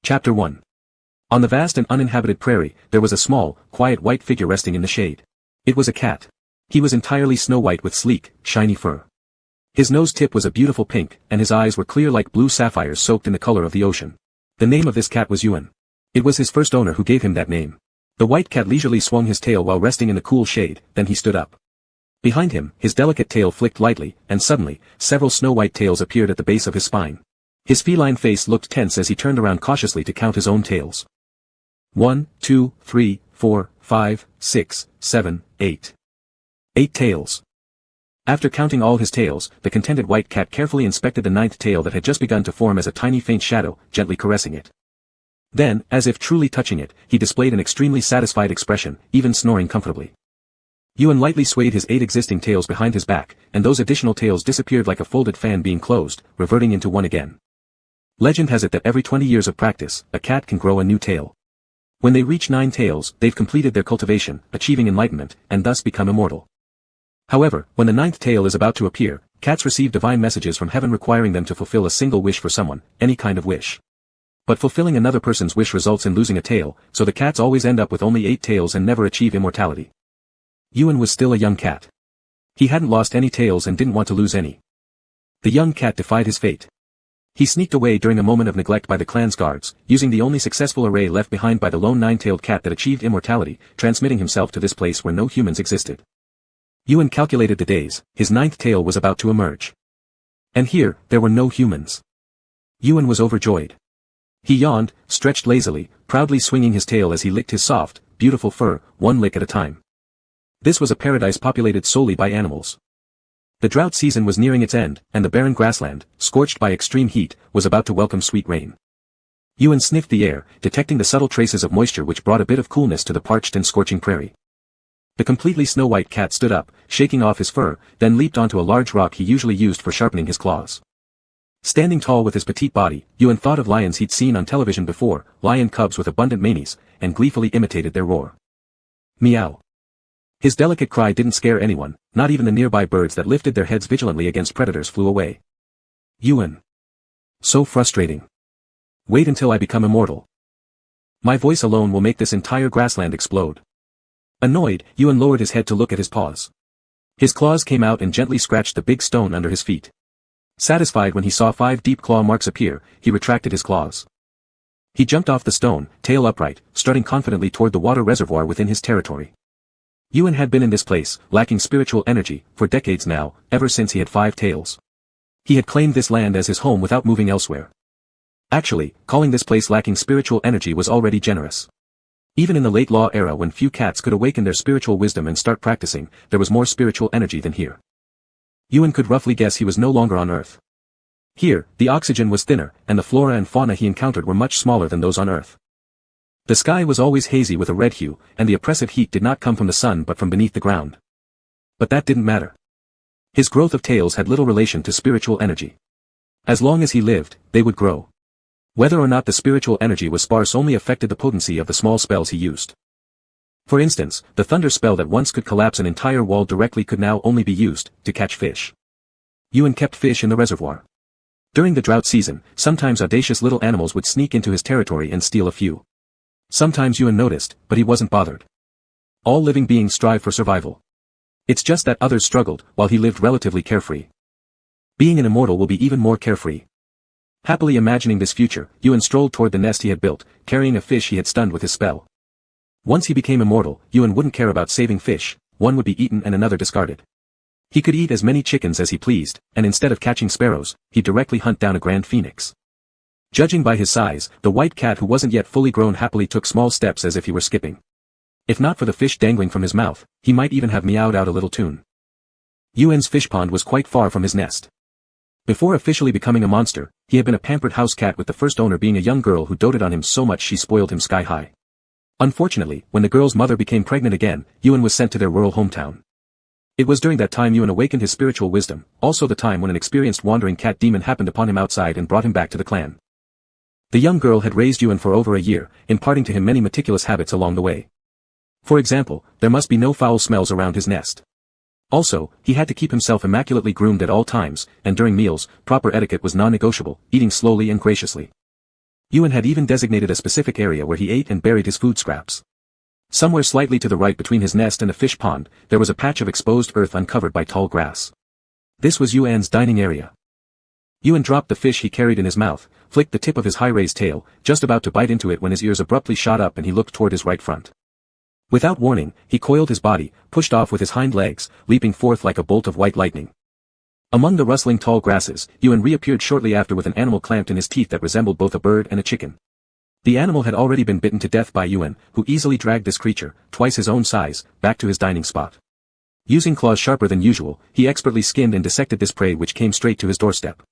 Chapter 1. On the vast and uninhabited prairie, there was a small, quiet white figure resting in the shade. It was a cat. He was entirely snow-white with sleek, shiny fur. His nose tip was a beautiful pink, and his eyes were clear like blue sapphires soaked in the color of the ocean. The name of this cat was Ewan. It was his first owner who gave him that name. The white cat leisurely swung his tail while resting in the cool shade, then he stood up. Behind him, his delicate tail flicked lightly, and suddenly, several snow-white tails appeared at the base of his spine. His feline face looked tense as he turned around cautiously to count his own tails. 1, 2, 3, 4, 5, 6, 7, 8. 8 tails. After counting all his tails, the contented white cat carefully inspected the 9th tail that had just begun to form as a tiny faint shadow, gently caressing it. Then, as if truly touching it, he displayed an extremely satisfied expression, even snoring comfortably. Ewan lightly swayed his 8 existing tails behind his back, and those additional tails disappeared like a folded fan being closed, reverting into one again. Legend has it that every 20 years of practice, a cat can grow a new tail. When they reach 9 tails, they've completed their cultivation, achieving enlightenment, and thus become immortal. However, when the 9th tail is about to appear, cats receive divine messages from heaven requiring them to fulfill a single wish for someone, any kind of wish. But fulfilling another person's wish results in losing a tail, so the cats always end up with only 8 tails and never achieve immortality. Ewan was still a young cat. He hadn't lost any tails and didn't want to lose any. The young cat defied his fate. He sneaked away during a moment of neglect by the clan's guards, using the only successful array left behind by the lone 9-tailed cat that achieved immortality, transmitting himself to this place where no humans existed. Ewan calculated the days, his 9th tail was about to emerge. And here, there were no humans. Ewan was overjoyed. He yawned, stretched lazily, proudly swinging his tail as he licked his soft, beautiful fur, one lick at a time. This was a paradise populated solely by animals. The drought season was nearing its end, and the barren grassland, scorched by extreme heat, was about to welcome sweet rain. Ewan sniffed the air, detecting the subtle traces of moisture which brought a bit of coolness to the parched and scorching prairie. The completely snow-white cat stood up, shaking off his fur, then leaped onto a large rock he usually used for sharpening his claws. Standing tall with his petite body, Ewan thought of lions he'd seen on television before, lion cubs with abundant manes, and gleefully imitated their roar. Meow. His delicate cry didn't scare anyone, not even the nearby birds that lifted their heads vigilantly against predators flew away. Ewan. So frustrating. Wait until I become immortal. My voice alone will make this entire grassland explode. Annoyed, Ewan lowered his head to look at his paws. His claws came out and gently scratched the big stone under his feet. Satisfied when he saw 5 deep claw marks appear, he retracted his claws. He jumped off the stone, tail upright, strutting confidently toward the water reservoir within his territory. Ewan had been in this place, lacking spiritual energy, for decades now, ever since he had 5 tails. He had claimed this land as his home without moving elsewhere. Actually, calling this place lacking spiritual energy was already generous. Even in the late law era when few cats could awaken their spiritual wisdom and start practicing, there was more spiritual energy than here. Ewan could roughly guess he was no longer on Earth. Here, the oxygen was thinner, and the flora and fauna he encountered were much smaller than those on Earth. The sky was always hazy with a red hue, and the oppressive heat did not come from the sun but from beneath the ground. But that didn't matter. His growth of tails had little relation to spiritual energy. As long as he lived, they would grow. Whether or not the spiritual energy was sparse only affected the potency of the small spells he used. For instance, the thunder spell that once could collapse an entire wall directly could now only be used to catch fish. Ewan kept fish in the reservoir. During the drought season, sometimes audacious little animals would sneak into his territory and steal a few. Sometimes Ewan noticed, but he wasn't bothered. All living beings strive for survival. It's just that others struggled, while he lived relatively carefree. Being an immortal will be even more carefree. Happily imagining this future, Ewan strolled toward the nest he had built, carrying a fish he had stunned with his spell. Once he became immortal, Ewan wouldn't care about saving fish, one would be eaten and another discarded. He could eat as many chickens as he pleased, and instead of catching sparrows, he'd directly hunt down a grand phoenix. Judging by his size, the white cat who wasn't yet fully grown happily took small steps as if he were skipping. If not for the fish dangling from his mouth, he might even have meowed out a little tune. Ewan's fish pond was quite far from his nest. Before officially becoming a monster, he had been a pampered house cat with the first owner being a young girl who doted on him so much she spoiled him sky high. Unfortunately, when the girl's mother became pregnant again, Ewan was sent to their rural hometown. It was during that time Ewan awakened his spiritual wisdom, also the time when an experienced wandering cat demon happened upon him outside and brought him back to the clan. The young girl had raised Ewan for over a year, imparting to him many meticulous habits along the way. For example, there must be no foul smells around his nest. Also, he had to keep himself immaculately groomed at all times, and during meals, proper etiquette was non-negotiable, eating slowly and graciously. Yuan had even designated a specific area where he ate and buried his food scraps. Somewhere slightly to the right between his nest and the fish pond, there was a patch of exposed earth uncovered by tall grass. This was Yuan's dining area. Yuan dropped the fish he carried in his mouth, flicked the tip of his high-raised tail, just about to bite into it when his ears abruptly shot up and he looked toward his right front. Without warning, he coiled his body, pushed off with his hind legs, leaping forth like a bolt of white lightning. Among the rustling tall grasses, Yuan reappeared shortly after with an animal clamped in his teeth that resembled both a bird and a chicken. The animal had already been bitten to death by Yuan, who easily dragged this creature, twice his own size, back to his dining spot. Using claws sharper than usual, he expertly skinned and dissected this prey which came straight to his doorstep.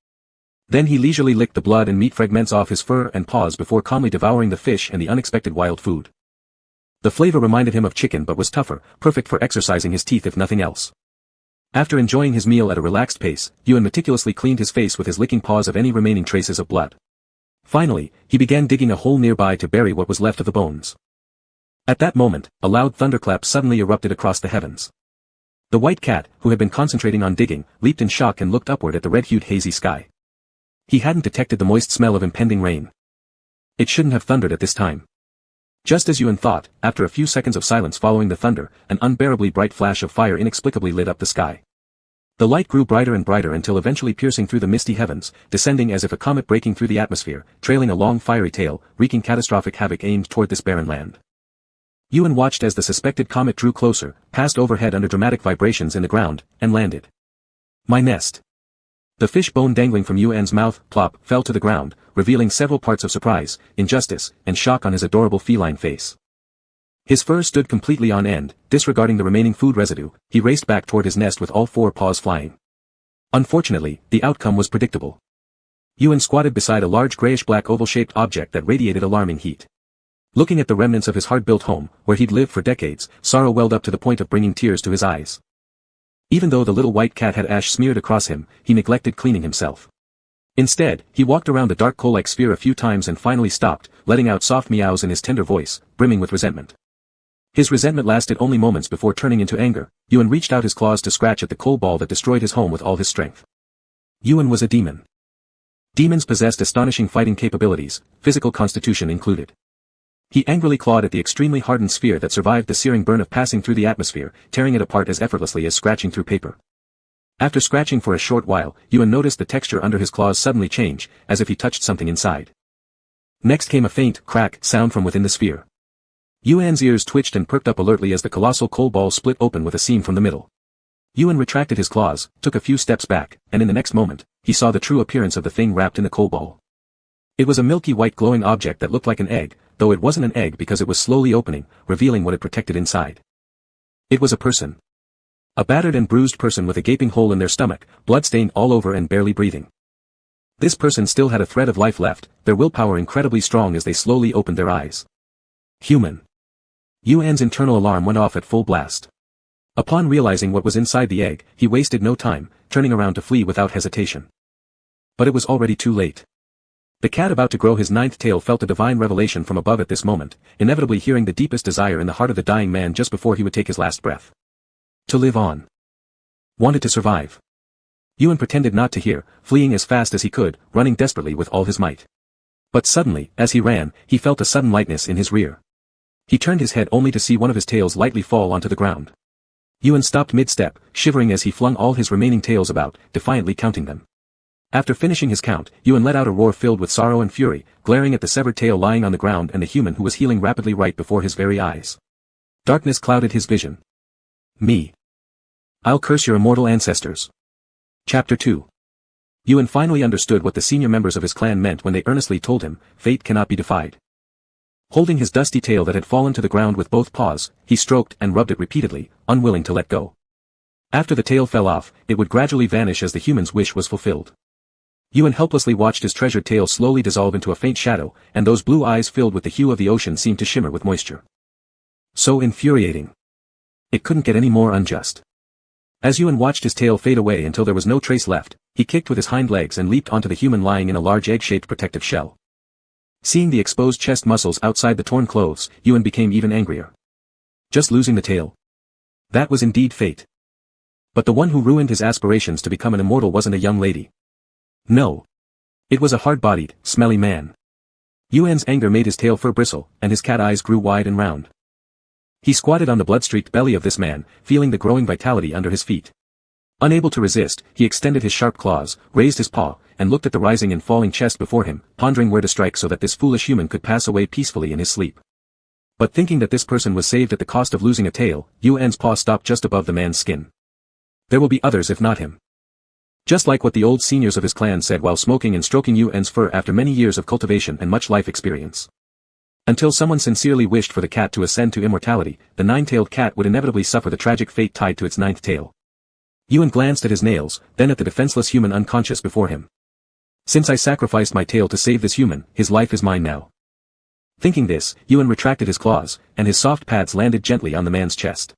Then he leisurely licked the blood and meat fragments off his fur and paws before calmly devouring the fish and the unexpected wild food. The flavor reminded him of chicken but was tougher, perfect for exercising his teeth if nothing else. After enjoying his meal at a relaxed pace, Yuan meticulously cleaned his face with his licking paws of any remaining traces of blood. Finally, he began digging a hole nearby to bury what was left of the bones. At that moment, a loud thunderclap suddenly erupted across the heavens. The white cat, who had been concentrating on digging, leaped in shock and looked upward at the red-hued hazy sky. He hadn't detected the moist smell of impending rain. It shouldn't have thundered at this time. Just as Yuan thought, after a few seconds of silence following the thunder, an unbearably bright flash of fire inexplicably lit up the sky. The light grew brighter and brighter until eventually piercing through the misty heavens, descending as if a comet breaking through the atmosphere, trailing a long fiery tail, wreaking catastrophic havoc aimed toward this barren land. Yuan watched as the suspected comet drew closer, passed overhead under dramatic vibrations in the ground, and landed. My nest. The fish bone dangling from Yuan's mouth, plop, fell to the ground, revealing several parts of surprise, injustice, and shock on his adorable feline face. His fur stood completely on end, disregarding the remaining food residue, he raced back toward his nest with all four paws flying. Unfortunately, the outcome was predictable. Yuan squatted beside a large grayish-black oval-shaped object that radiated alarming heat. Looking at the remnants of his hard-built home, where he'd lived for decades, sorrow welled up to the point of bringing tears to his eyes. Even though the little white cat had ash smeared across him, he neglected cleaning himself. Instead, he walked around the dark coal-like sphere a few times and finally stopped, letting out soft meows in his tender voice, brimming with resentment. His resentment lasted only moments before turning into anger. Yuan reached out his claws to scratch at the coal ball that destroyed his home with all his strength. Yuan was a demon. Demons possessed astonishing fighting capabilities, physical constitution included. He angrily clawed at the extremely hardened sphere that survived the searing burn of passing through the atmosphere, tearing it apart as effortlessly as scratching through paper. After scratching for a short while, Yuan noticed the texture under his claws suddenly change, as if he touched something inside. Next came a faint, crack, sound from within the sphere. Yuan's ears twitched and perked up alertly as the colossal coal ball split open with a seam from the middle. Yuan retracted his claws, took a few steps back, and in the next moment, he saw the true appearance of the thing wrapped in the coal ball. It was a milky white glowing object that looked like an egg, though it wasn't an egg because it was slowly opening, revealing what it protected inside. It was a person. A battered and bruised person with a gaping hole in their stomach, blood-stained all over and barely breathing. This person still had a thread of life left, their willpower incredibly strong as they slowly opened their eyes. Human. Yuan's internal alarm went off at full blast. Upon realizing what was inside the egg, he wasted no time, turning around to flee without hesitation. But it was already too late. The cat about to grow his ninth tail felt a divine revelation from above at this moment, inevitably hearing the deepest desire in the heart of the dying man just before he would take his last breath. To live on. Wanted to survive. Yuan pretended not to hear, fleeing as fast as he could, running desperately with all his might. But suddenly, as he ran, he felt a sudden lightness in his rear. He turned his head only to see one of his tails lightly fall onto the ground. Yuan stopped mid-step, shivering as he flung all his remaining tails about, defiantly counting them. After finishing his count, Yuan let out a roar filled with sorrow and fury, glaring at the severed tail lying on the ground and the human who was healing rapidly right before his very eyes. Darkness clouded his vision. Me. I'll curse your immortal ancestors. Chapter 2. Yuan finally understood what the senior members of his clan meant when they earnestly told him, fate cannot be defied. Holding his dusty tail that had fallen to the ground with both paws, he stroked and rubbed it repeatedly, unwilling to let go. After the tail fell off, it would gradually vanish as the human's wish was fulfilled. Yuan helplessly watched his treasured tail slowly dissolve into a faint shadow, and those blue eyes filled with the hue of the ocean seemed to shimmer with moisture. So infuriating. It couldn't get any more unjust. As Yuan watched his tail fade away until there was no trace left, he kicked with his hind legs and leaped onto the human lying in a large egg-shaped protective shell. Seeing the exposed chest muscles outside the torn clothes, Yuan became even angrier. Just losing the tail. That was indeed fate. But the one who ruined his aspirations to become an immortal wasn't a young lady. No. It was a hard-bodied, smelly man. Yuan's anger made his tail fur bristle, and his cat eyes grew wide and round. He squatted on the blood-streaked belly of this man, feeling the growing vitality under his feet. Unable to resist, he extended his sharp claws, raised his paw, and looked at the rising and falling chest before him, pondering where to strike so that this foolish human could pass away peacefully in his sleep. But thinking that this person was saved at the cost of losing a tail, Yuan's paw stopped just above the man's skin. There will be others if not him. Just like what the old seniors of his clan said while smoking and stroking Yuan's fur after many years of cultivation and much life experience. Until someone sincerely wished for the cat to ascend to immortality, the nine-tailed cat would inevitably suffer the tragic fate tied to its ninth tail. Yuan glanced at his nails, then at the defenseless human unconscious before him. Since I sacrificed my tail to save this human, his life is mine now. Thinking this, Yuan retracted his claws, and his soft pads landed gently on the man's chest.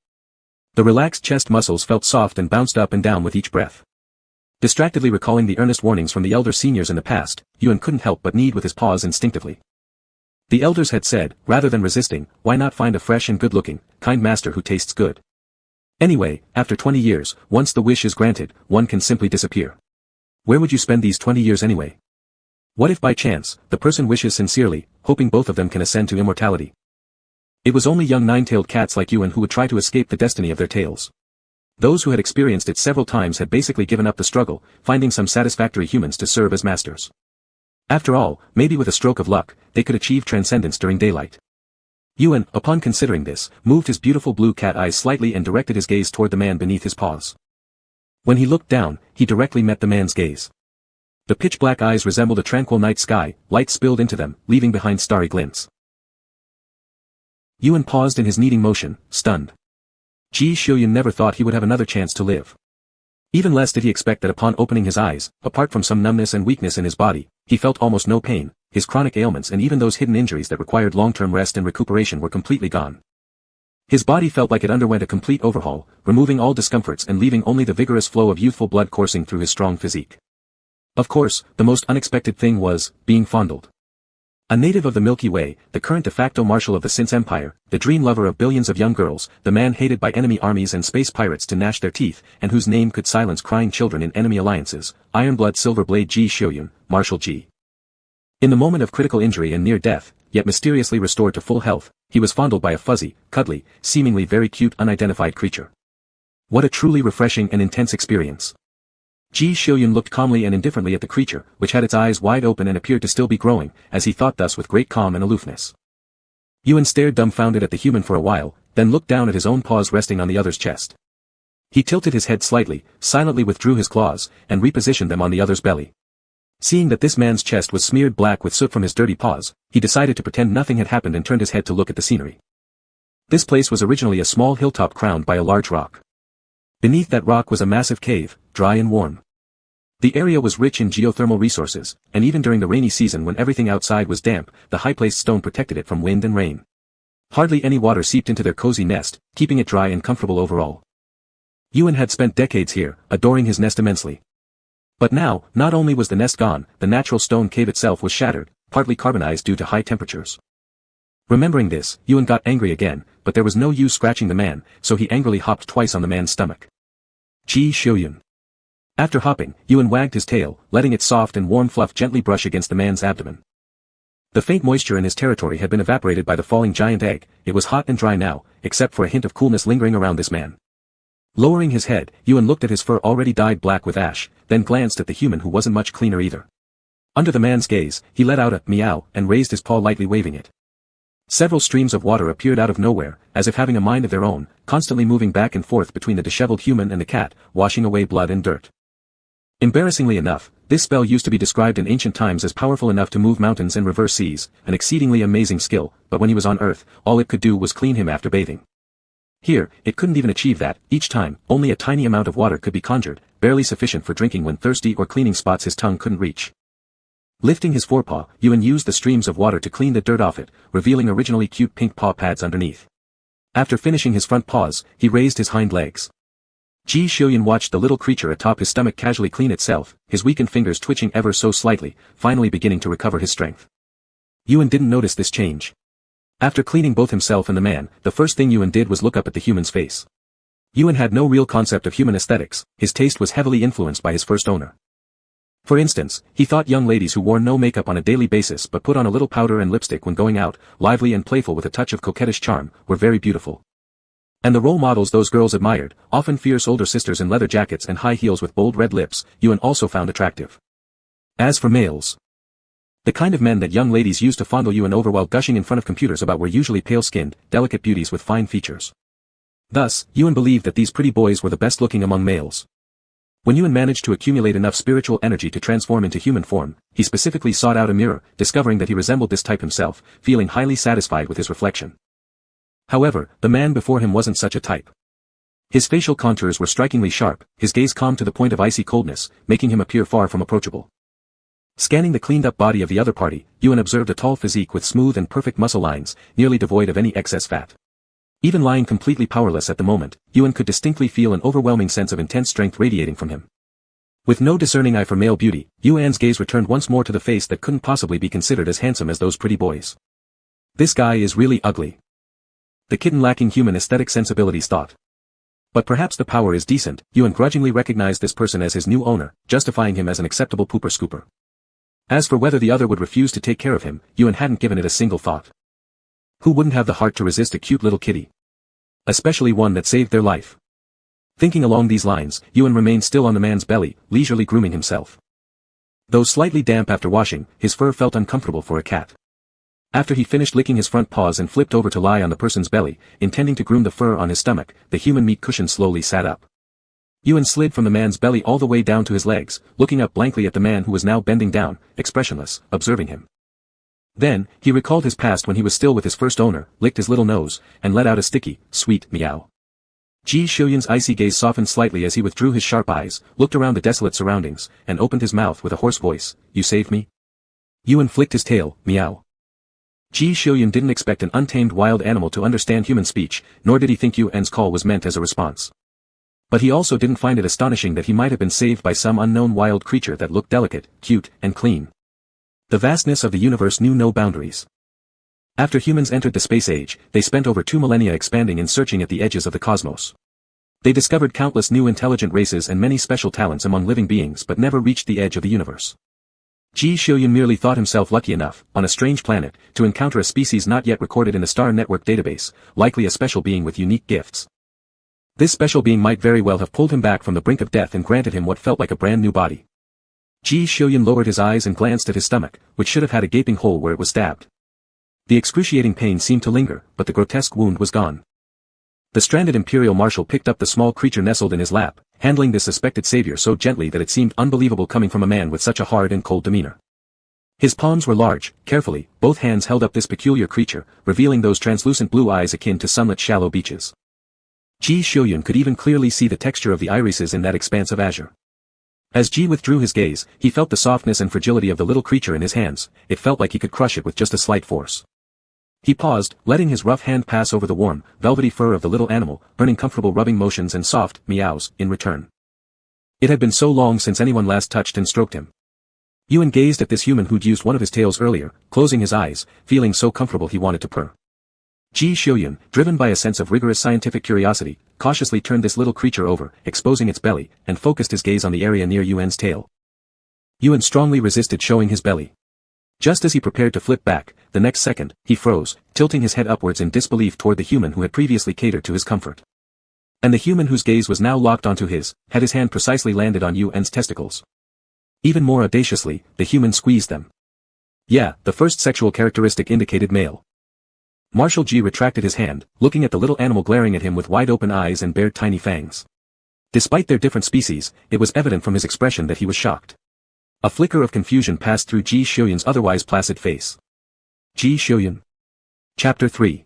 The relaxed chest muscles felt soft and bounced up and down with each breath. Distractedly recalling the earnest warnings from the elder seniors in the past, Yuan couldn't help but knead with his paws instinctively. The elders had said, rather than resisting, why not find a fresh and good-looking, kind master who tastes good? Anyway, after 20 years, once the wish is granted, one can simply disappear. Where would you spend these 20 years anyway? What if by chance, the person wishes sincerely, hoping both of them can ascend to immortality? It was only young nine-tailed cats like Yuan who would try to escape the destiny of their tails. Those who had experienced it several times had basically given up the struggle, finding some satisfactory humans to serve as masters. After all, maybe with a stroke of luck, they could achieve transcendence during daylight. Yuan, upon considering this, moved his beautiful blue cat eyes slightly and directed his gaze toward the man beneath his paws. When he looked down, he directly met the man's gaze. The pitch-black eyes resembled a tranquil night sky, light spilled into them, leaving behind starry glints. Yuan paused in his kneading motion, stunned. Ji Xiuyun never thought he would have another chance to live. Even less did he expect that upon opening his eyes, apart from some numbness and weakness in his body, he felt almost no pain. His chronic ailments and even those hidden injuries that required long-term rest and recuperation were completely gone. His body felt like it underwent a complete overhaul, removing all discomforts and leaving only the vigorous flow of youthful blood coursing through his strong physique. Of course, the most unexpected thing was, being fondled. A native of the Milky Way, the current de facto marshal of the Since Empire, the dream lover of billions of young girls, the man hated by enemy armies and space pirates to gnash their teeth, and whose name could silence crying children in enemy alliances, Ironblood Silverblade Ji Xiuyun, Marshal Ji. In the moment of critical injury and near death, yet mysteriously restored to full health, he was fondled by a fuzzy, cuddly, seemingly very cute unidentified creature. What a truly refreshing and intense experience. Ji Xiuyun looked calmly and indifferently at the creature, which had its eyes wide open and appeared to still be growing, as he thought thus with great calm and aloofness. Yuan stared dumbfounded at the human for a while, then looked down at his own paws resting on the other's chest. He tilted his head slightly, silently withdrew his claws, and repositioned them on the other's belly. Seeing that this man's chest was smeared black with soot from his dirty paws, he decided to pretend nothing had happened and turned his head to look at the scenery. This place was originally a small hilltop crowned by a large rock. Beneath that rock was a massive cave, dry and warm. The area was rich in geothermal resources, and even during the rainy season when everything outside was damp, the high-placed stone protected it from wind and rain. Hardly any water seeped into their cozy nest, keeping it dry and comfortable overall. Yuan had spent decades here, adoring his nest immensely. But now, not only was the nest gone, the natural stone cave itself was shattered, partly carbonized due to high temperatures. Remembering this, Yuan got angry again, but there was no use scratching the man, so he angrily hopped twice on the man's stomach. Ji Xiuyun. After hopping, Yuan wagged his tail, letting its soft and warm fluff gently brush against the man's abdomen. The faint moisture in his territory had been evaporated by the falling giant egg, it was hot and dry now, except for a hint of coolness lingering around this man. Lowering his head, Yuan looked at his fur already dyed black with ash, then glanced at the human who wasn't much cleaner either. Under the man's gaze, he let out a meow and raised his paw lightly waving it. Several streams of water appeared out of nowhere, as if having a mind of their own, constantly moving back and forth between the disheveled human and the cat, washing away blood and dirt. Embarrassingly enough, this spell used to be described in ancient times as powerful enough to move mountains and reverse seas, an exceedingly amazing skill, but when he was on Earth, all it could do was clean him after bathing. Here, it couldn't even achieve that. Each time, only a tiny amount of water could be conjured, barely sufficient for drinking when thirsty or cleaning spots his tongue couldn't reach. Lifting his forepaw, Yuan used the streams of water to clean the dirt off it, revealing originally cute pink paw pads underneath. After finishing his front paws, he raised his hind legs. Ji Xiuyun watched the little creature atop his stomach casually clean itself, his weakened fingers twitching ever so slightly, finally beginning to recover his strength. Yuan didn't notice this change. After cleaning both himself and the man, the first thing Yuan did was look up at the human's face. Yuan had no real concept of human aesthetics, his taste was heavily influenced by his first owner. For instance, he thought young ladies who wore no makeup on a daily basis but put on a little powder and lipstick when going out, lively and playful with a touch of coquettish charm, were very beautiful. And the role models those girls admired, often fierce older sisters in leather jackets and high heels with bold red lips, Yuan also found attractive. As for males, the kind of men that young ladies used to fondle Yuan over while gushing in front of computers about were usually pale-skinned, delicate beauties with fine features. Thus, Yuan believed that these pretty boys were the best-looking among males. When Yuan managed to accumulate enough spiritual energy to transform into human form, he specifically sought out a mirror, discovering that he resembled this type himself, feeling highly satisfied with his reflection. However, the man before him wasn't such a type. His facial contours were strikingly sharp, his gaze calm to the point of icy coldness, making him appear far from approachable. Scanning the cleaned-up body of the other party, Yuan observed a tall physique with smooth and perfect muscle lines, nearly devoid of any excess fat. Even lying completely powerless at the moment, Yuan could distinctly feel an overwhelming sense of intense strength radiating from him. With no discerning eye for male beauty, Yuan's gaze returned once more to the face that couldn't possibly be considered as handsome as those pretty boys. This guy is really ugly. The kitten lacking human aesthetic sensibilities thought. But perhaps the power is decent. Yuan grudgingly recognized this person as his new owner, justifying him as an acceptable pooper-scooper. As for whether the other would refuse to take care of him, Yuan hadn't given it a single thought. Who wouldn't have the heart to resist a cute little kitty? Especially one that saved their life. Thinking along these lines, Yuan remained still on the man's belly, leisurely grooming himself. Though slightly damp after washing, his fur felt uncomfortable for a cat. After he finished licking his front paws and flipped over to lie on the person's belly, intending to groom the fur on his stomach, the human meat cushion slowly sat up. Yuan slid from the man's belly all the way down to his legs, looking up blankly at the man who was now bending down, expressionless, observing him. Then, he recalled his past when he was still with his first owner, licked his little nose, and let out a sticky, sweet meow. Ji Shiyuan's icy gaze softened slightly as he withdrew his sharp eyes, looked around the desolate surroundings, and opened his mouth with a hoarse voice. You saved me? Yuan flicked his tail, meow. Ji Shiyuan didn't expect an untamed wild animal to understand human speech, nor did he think Yuan's call was meant as a response. But he also didn't find it astonishing that he might have been saved by some unknown wild creature that looked delicate, cute, and clean. The vastness of the universe knew no boundaries. After humans entered the space age, they spent over 2 millennia expanding and searching at the edges of the cosmos. They discovered countless new intelligent races and many special talents among living beings but never reached the edge of the universe. Ji Shiyuan merely thought himself lucky enough, on a strange planet, to encounter a species not yet recorded in the Star Network database, likely a special being with unique gifts. This special being might very well have pulled him back from the brink of death and granted him what felt like a brand new body. Ji Shiyuan lowered his eyes and glanced at his stomach, which should have had a gaping hole where it was stabbed. The excruciating pain seemed to linger, but the grotesque wound was gone. The stranded Imperial Marshal picked up the small creature nestled in his lap, handling the suspected savior so gently that it seemed unbelievable coming from a man with such a hard and cold demeanor. His palms were large, carefully, both hands held up this peculiar creature, revealing those translucent blue eyes akin to sunlit shallow beaches. Ji Shiyuan could even clearly see the texture of the irises in that expanse of azure. As Ji withdrew his gaze, he felt the softness and fragility of the little creature in his hands. It felt like he could crush it with just a slight force. He paused, letting his rough hand pass over the warm, velvety fur of the little animal, earning comfortable rubbing motions and soft meows in return. It had been so long since anyone last touched and stroked him. Yuan gazed at this human who'd used one of his tails earlier, closing his eyes, feeling so comfortable he wanted to purr. Ji Shiyuan, driven by a sense of rigorous scientific curiosity, cautiously turned this little creature over, exposing its belly, and focused his gaze on the area near Yuan's tail. Yuan strongly resisted showing his belly. Just as he prepared to flip back, the next second, he froze, tilting his head upwards in disbelief toward the human who had previously catered to his comfort. And the human whose gaze was now locked onto his, had his hand precisely landed on Yuan's testicles. Even more audaciously, the human squeezed them. Yeah, the first sexual characteristic indicated male. Marshal Ji retracted his hand, looking at the little animal glaring at him with wide-open eyes and bared tiny fangs. Despite their different species, it was evident from his expression that he was shocked. A flicker of confusion passed through Ji Shiyuan's otherwise placid face. Ji Shiyuan. Chapter 3.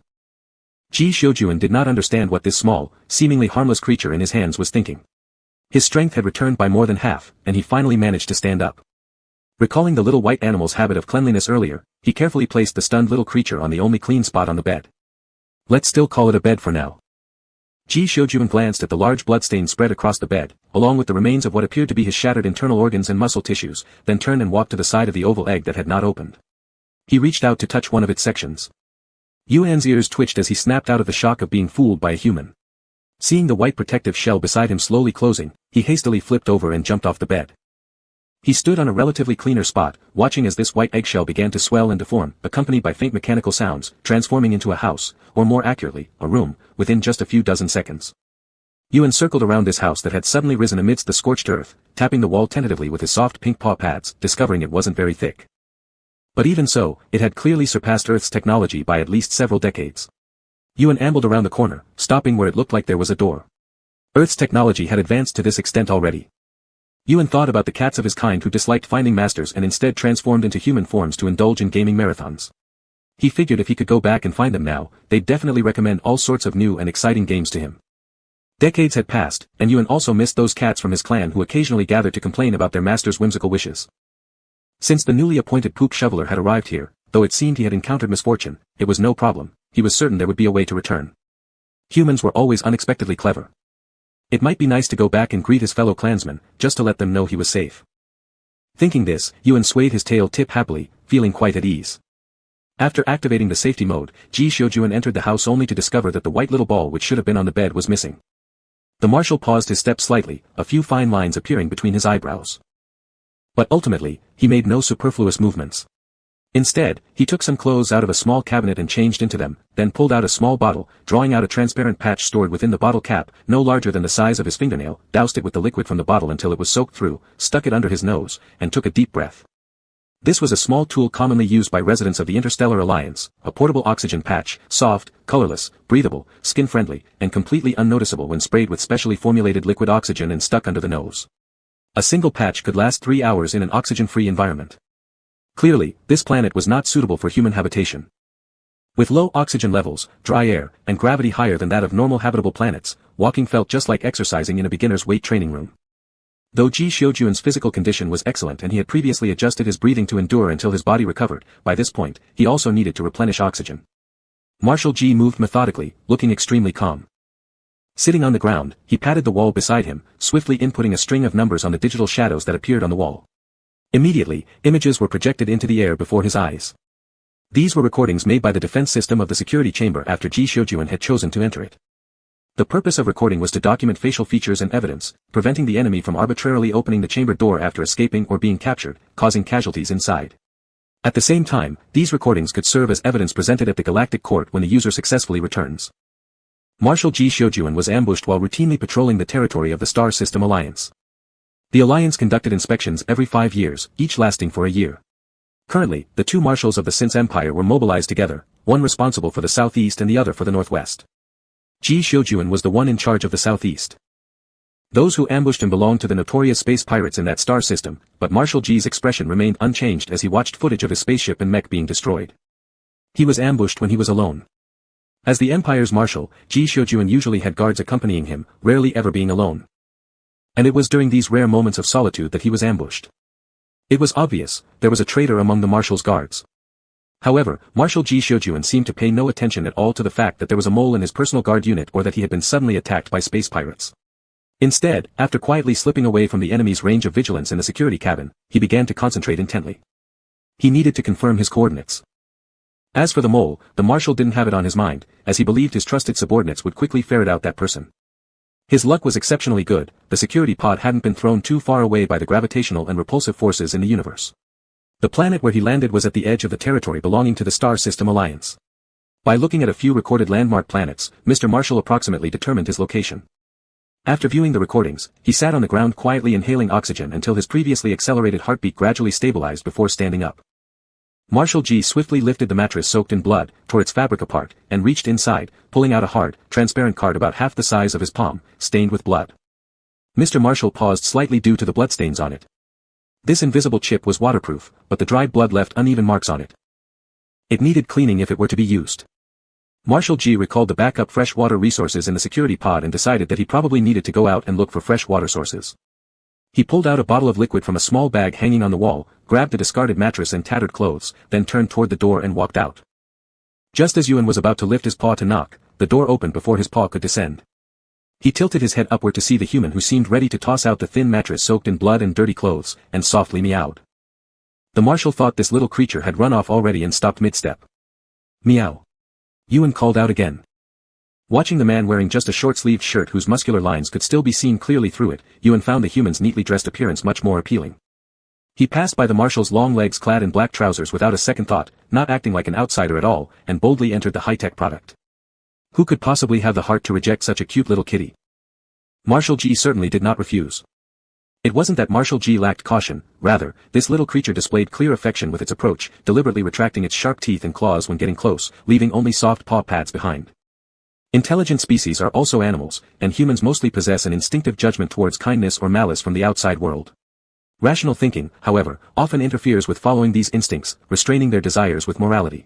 Ji Shiyuan did not understand what this small, seemingly harmless creature in his hands was thinking. His strength had returned by more than half, and he finally managed to stand up. Recalling the little white animal's habit of cleanliness earlier, he carefully placed the stunned little creature on the only clean spot on the bed. Let's still call it a bed for now. Ji Shiyuan glanced at the large bloodstain spread across the bed, along with the remains of what appeared to be his shattered internal organs and muscle tissues, then turned and walked to the side of the oval egg that had not opened. He reached out to touch one of its sections. Yuan's ears twitched as he snapped out of the shock of being fooled by a human. Seeing the white protective shell beside him slowly closing, he hastily flipped over and jumped off the bed. He stood on a relatively cleaner spot, watching as this white eggshell began to swell and deform, accompanied by faint mechanical sounds, transforming into a house, or more accurately, a room, within just a few dozen seconds. Yuan circled around this house that had suddenly risen amidst the scorched earth, tapping the wall tentatively with his soft pink paw pads, discovering it wasn't very thick. But even so, it had clearly surpassed Earth's technology by at least several decades. Yuan ambled around the corner, stopping where it looked like there was a door. Earth's technology had advanced to this extent already. Yuan thought about the cats of his kind who disliked finding masters and instead transformed into human forms to indulge in gaming marathons. He figured if he could go back and find them now, they'd definitely recommend all sorts of new and exciting games to him. Decades had passed, and Yuan also missed those cats from his clan who occasionally gathered to complain about their master's whimsical wishes. Since the newly appointed Pook Shoveler had arrived here, though it seemed he had encountered misfortune, it was no problem. He was certain there would be a way to return. Humans were always unexpectedly clever. It might be nice to go back and greet his fellow clansmen, just to let them know he was safe. Thinking this, Yuan swayed his tail tip happily, feeling quite at ease. After activating the safety mode, Ji Xiujuan entered the house only to discover that the white little ball which should have been on the bed was missing. The marshal paused his steps slightly, a few fine lines appearing between his eyebrows. But ultimately, he made no superfluous movements. Instead, he took some clothes out of a small cabinet and changed into them, then pulled out a small bottle, drawing out a transparent patch stored within the bottle cap, no larger than the size of his fingernail, doused it with the liquid from the bottle until it was soaked through, stuck it under his nose, and took a deep breath. This was a small tool commonly used by residents of the Interstellar Alliance, a portable oxygen patch, soft, colorless, breathable, skin-friendly, and completely unnoticeable when sprayed with specially formulated liquid oxygen and stuck under the nose. A single patch could last 3 hours in an oxygen-free environment. Clearly, this planet was not suitable for human habitation. With low oxygen levels, dry air, and gravity higher than that of normal habitable planets, walking felt just like exercising in a beginner's weight training room. Though Ji Xiujuan's physical condition was excellent and he had previously adjusted his breathing to endure until his body recovered, by this point, he also needed to replenish oxygen. Marshal Ji moved methodically, looking extremely calm. Sitting on the ground, he patted the wall beside him, swiftly inputting a string of numbers on the digital shadows that appeared on the wall. Immediately, images were projected into the air before his eyes. These were recordings made by the defense system of the security chamber after Ji Xiujuan had chosen to enter it. The purpose of recording was to document facial features and evidence, preventing the enemy from arbitrarily opening the chamber door after escaping or being captured, causing casualties inside. At the same time, these recordings could serve as evidence presented at the Galactic Court when the user successfully returns. Marshal Ji Xiujuan was ambushed while routinely patrolling the territory of the Star System Alliance. The Alliance conducted inspections every 5 years, each lasting for a year. Currently, the two marshals of the Since Empire were mobilized together, one responsible for the southeast and the other for the northwest. Ji Xiujuan was the one in charge of the southeast. Those who ambushed him belonged to the notorious space pirates in that star system, but Marshal Ji's expression remained unchanged as he watched footage of his spaceship and mech being destroyed. He was ambushed when he was alone. As the Empire's marshal, Ji Xiujuan usually had guards accompanying him, rarely ever being alone. And it was during these rare moments of solitude that he was ambushed. It was obvious, there was a traitor among the marshal's guards. However, Marshal Ji Xiujuan seemed to pay no attention at all to the fact that there was a mole in his personal guard unit or that he had been suddenly attacked by space pirates. Instead, after quietly slipping away from the enemy's range of vigilance in the security cabin, he began to concentrate intently. He needed to confirm his coordinates. As for the mole, the marshal didn't have it on his mind, as he believed his trusted subordinates would quickly ferret out that person. His luck was exceptionally good, the security pod hadn't been thrown too far away by the gravitational and repulsive forces in the universe. The planet where he landed was at the edge of the territory belonging to the Star System Alliance. By looking at a few recorded landmark planets, Mr. Marshall approximately determined his location. After viewing the recordings, he sat on the ground quietly inhaling oxygen until his previously accelerated heartbeat gradually stabilized before standing up. Marshal Ji swiftly lifted the mattress soaked in blood, tore its fabric apart, and reached inside, pulling out a hard, transparent card about half the size of his palm, stained with blood. Mr. Marshall paused slightly due to the bloodstains on it. This invisible chip was waterproof, but the dried blood left uneven marks on it. It needed cleaning if it were to be used. Marshal Ji recalled the backup fresh water resources in the security pod and decided that he probably needed to go out and look for fresh water sources. He pulled out a bottle of liquid from a small bag hanging on the wall, grabbed a discarded mattress and tattered clothes, then turned toward the door and walked out. Just as Yuan was about to lift his paw to knock, the door opened before his paw could descend. He tilted his head upward to see the human who seemed ready to toss out the thin mattress soaked in blood and dirty clothes, and softly meowed. The marshal thought this little creature had run off already and stopped mid-step. Meow. Yuan called out again. Watching the man wearing just a short-sleeved shirt whose muscular lines could still be seen clearly through it, Yuan found the human's neatly dressed appearance much more appealing. He passed by the marshal's long legs clad in black trousers without a second thought, not acting like an outsider at all, and boldly entered the high-tech product. Who could possibly have the heart to reject such a cute little kitty? Marshal G certainly did not refuse. It wasn't that Marshal G lacked caution, rather, this little creature displayed clear affection with its approach, deliberately retracting its sharp teeth and claws when getting close, leaving only soft paw pads behind. Intelligent species are also animals, and humans mostly possess an instinctive judgment towards kindness or malice from the outside world. Rational thinking, however, often interferes with following these instincts, restraining their desires with morality.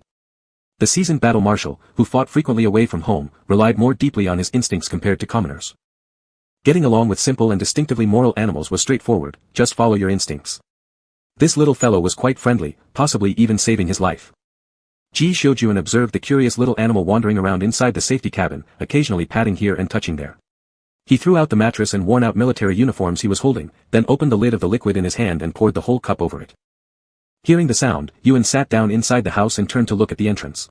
The seasoned battle marshal, who fought frequently away from home, relied more deeply on his instincts compared to commoners. Getting along with simple and distinctively moral animals was straightforward, just follow your instincts. This little fellow was quite friendly, possibly even saving his life. Ji Xiujun observed the curious little animal wandering around inside the safety cabin, occasionally patting here and touching there. He threw out the mattress and worn-out military uniforms he was holding, then opened the lid of the liquid in his hand and poured the whole cup over it. Hearing the sound, Yuan sat down inside the house and turned to look at the entrance.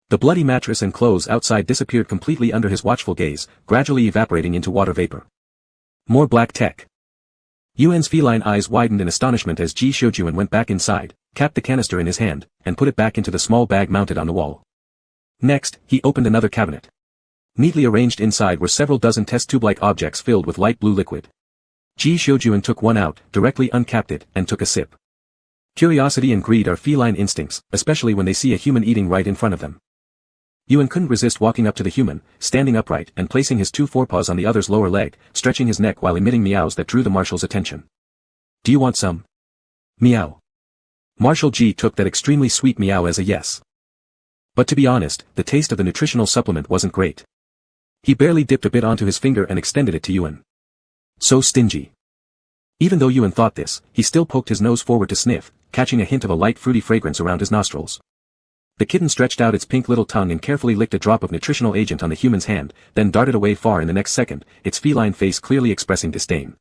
The bloody mattress and clothes outside disappeared completely under his watchful gaze, gradually evaporating into water vapor. More black tech. Yuan's feline eyes widened in astonishment as Ji Xiujun went back inside, capped the canister in his hand, and put it back into the small bag mounted on the wall. Next, he opened another cabinet. Neatly arranged inside were several dozen test tube-like objects filled with light blue liquid. Ji Xiujun took one out, directly uncapped it, and took a sip. Curiosity and greed are feline instincts, especially when they see a human eating right in front of them. Yuan couldn't resist walking up to the human, standing upright and placing his two forepaws on the other's lower leg, stretching his neck while emitting meows that drew the marshal's attention. Do you want some? Meow. Marshal G took that extremely sweet meow as a yes. But to be honest, the taste of the nutritional supplement wasn't great. He barely dipped a bit onto his finger and extended it to Yuan. So stingy. Even though Yuan thought this, he still poked his nose forward to sniff, catching a hint of a light fruity fragrance around his nostrils. The kitten stretched out its pink little tongue and carefully licked a drop of nutritional agent on the human's hand, then darted away far in the next second, its feline face clearly expressing disdain.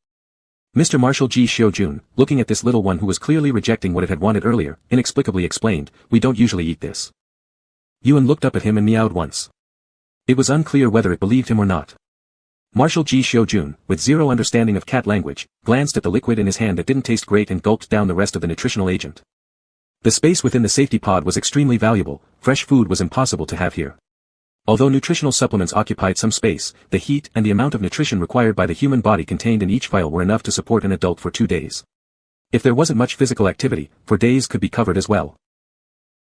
Mr. Marshal Ji Xiujun, looking at this little one who was clearly rejecting what it had wanted earlier, inexplicably explained, "We don't usually eat this." Yuan looked up at him and meowed once. It was unclear whether it believed him or not. Marshal Ji Xiujun, with zero understanding of cat language, glanced at the liquid in his hand that didn't taste great and gulped down the rest of the nutritional agent. The space within the safety pod was extremely valuable, fresh food was impossible to have here. Although nutritional supplements occupied some space, the heat and the amount of nutrition required by the human body contained in each vial were enough to support an adult for 2 days. If there wasn't much physical activity, 4 days could be covered as well.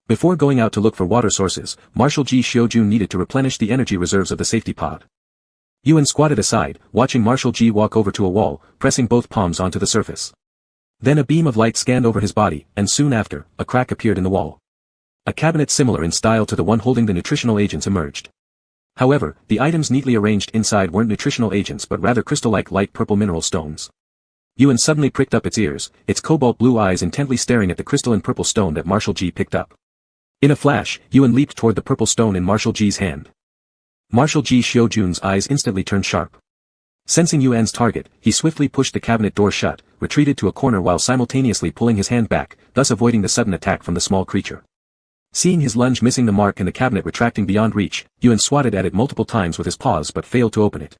Before going out to look for water sources, Marshal Ji Xiujun needed to replenish the energy reserves of the safety pod. Yuan squatted aside, watching Marshal Ji walk over to a wall, pressing both palms onto the surface. Then a beam of light scanned over his body, and soon after, a crack appeared in the wall. A cabinet similar in style to the one holding the nutritional agents emerged. However, the items neatly arranged inside weren't nutritional agents but rather crystal-like light purple mineral stones. Yuan suddenly pricked up its ears, its cobalt blue eyes intently staring at the crystalline purple stone that Marshal Ji picked up. In a flash, Yuan leaped toward the purple stone in Marshal Ji's hand. Marshal Ji Xiujun's eyes instantly turned sharp. Sensing Yuan's target, he swiftly pushed the cabinet door shut, retreated to a corner while simultaneously pulling his hand back, thus avoiding the sudden attack from the small creature. Seeing his lunge missing the mark and the cabinet retracting beyond reach, Yuan swatted at it multiple times with his paws but failed to open it.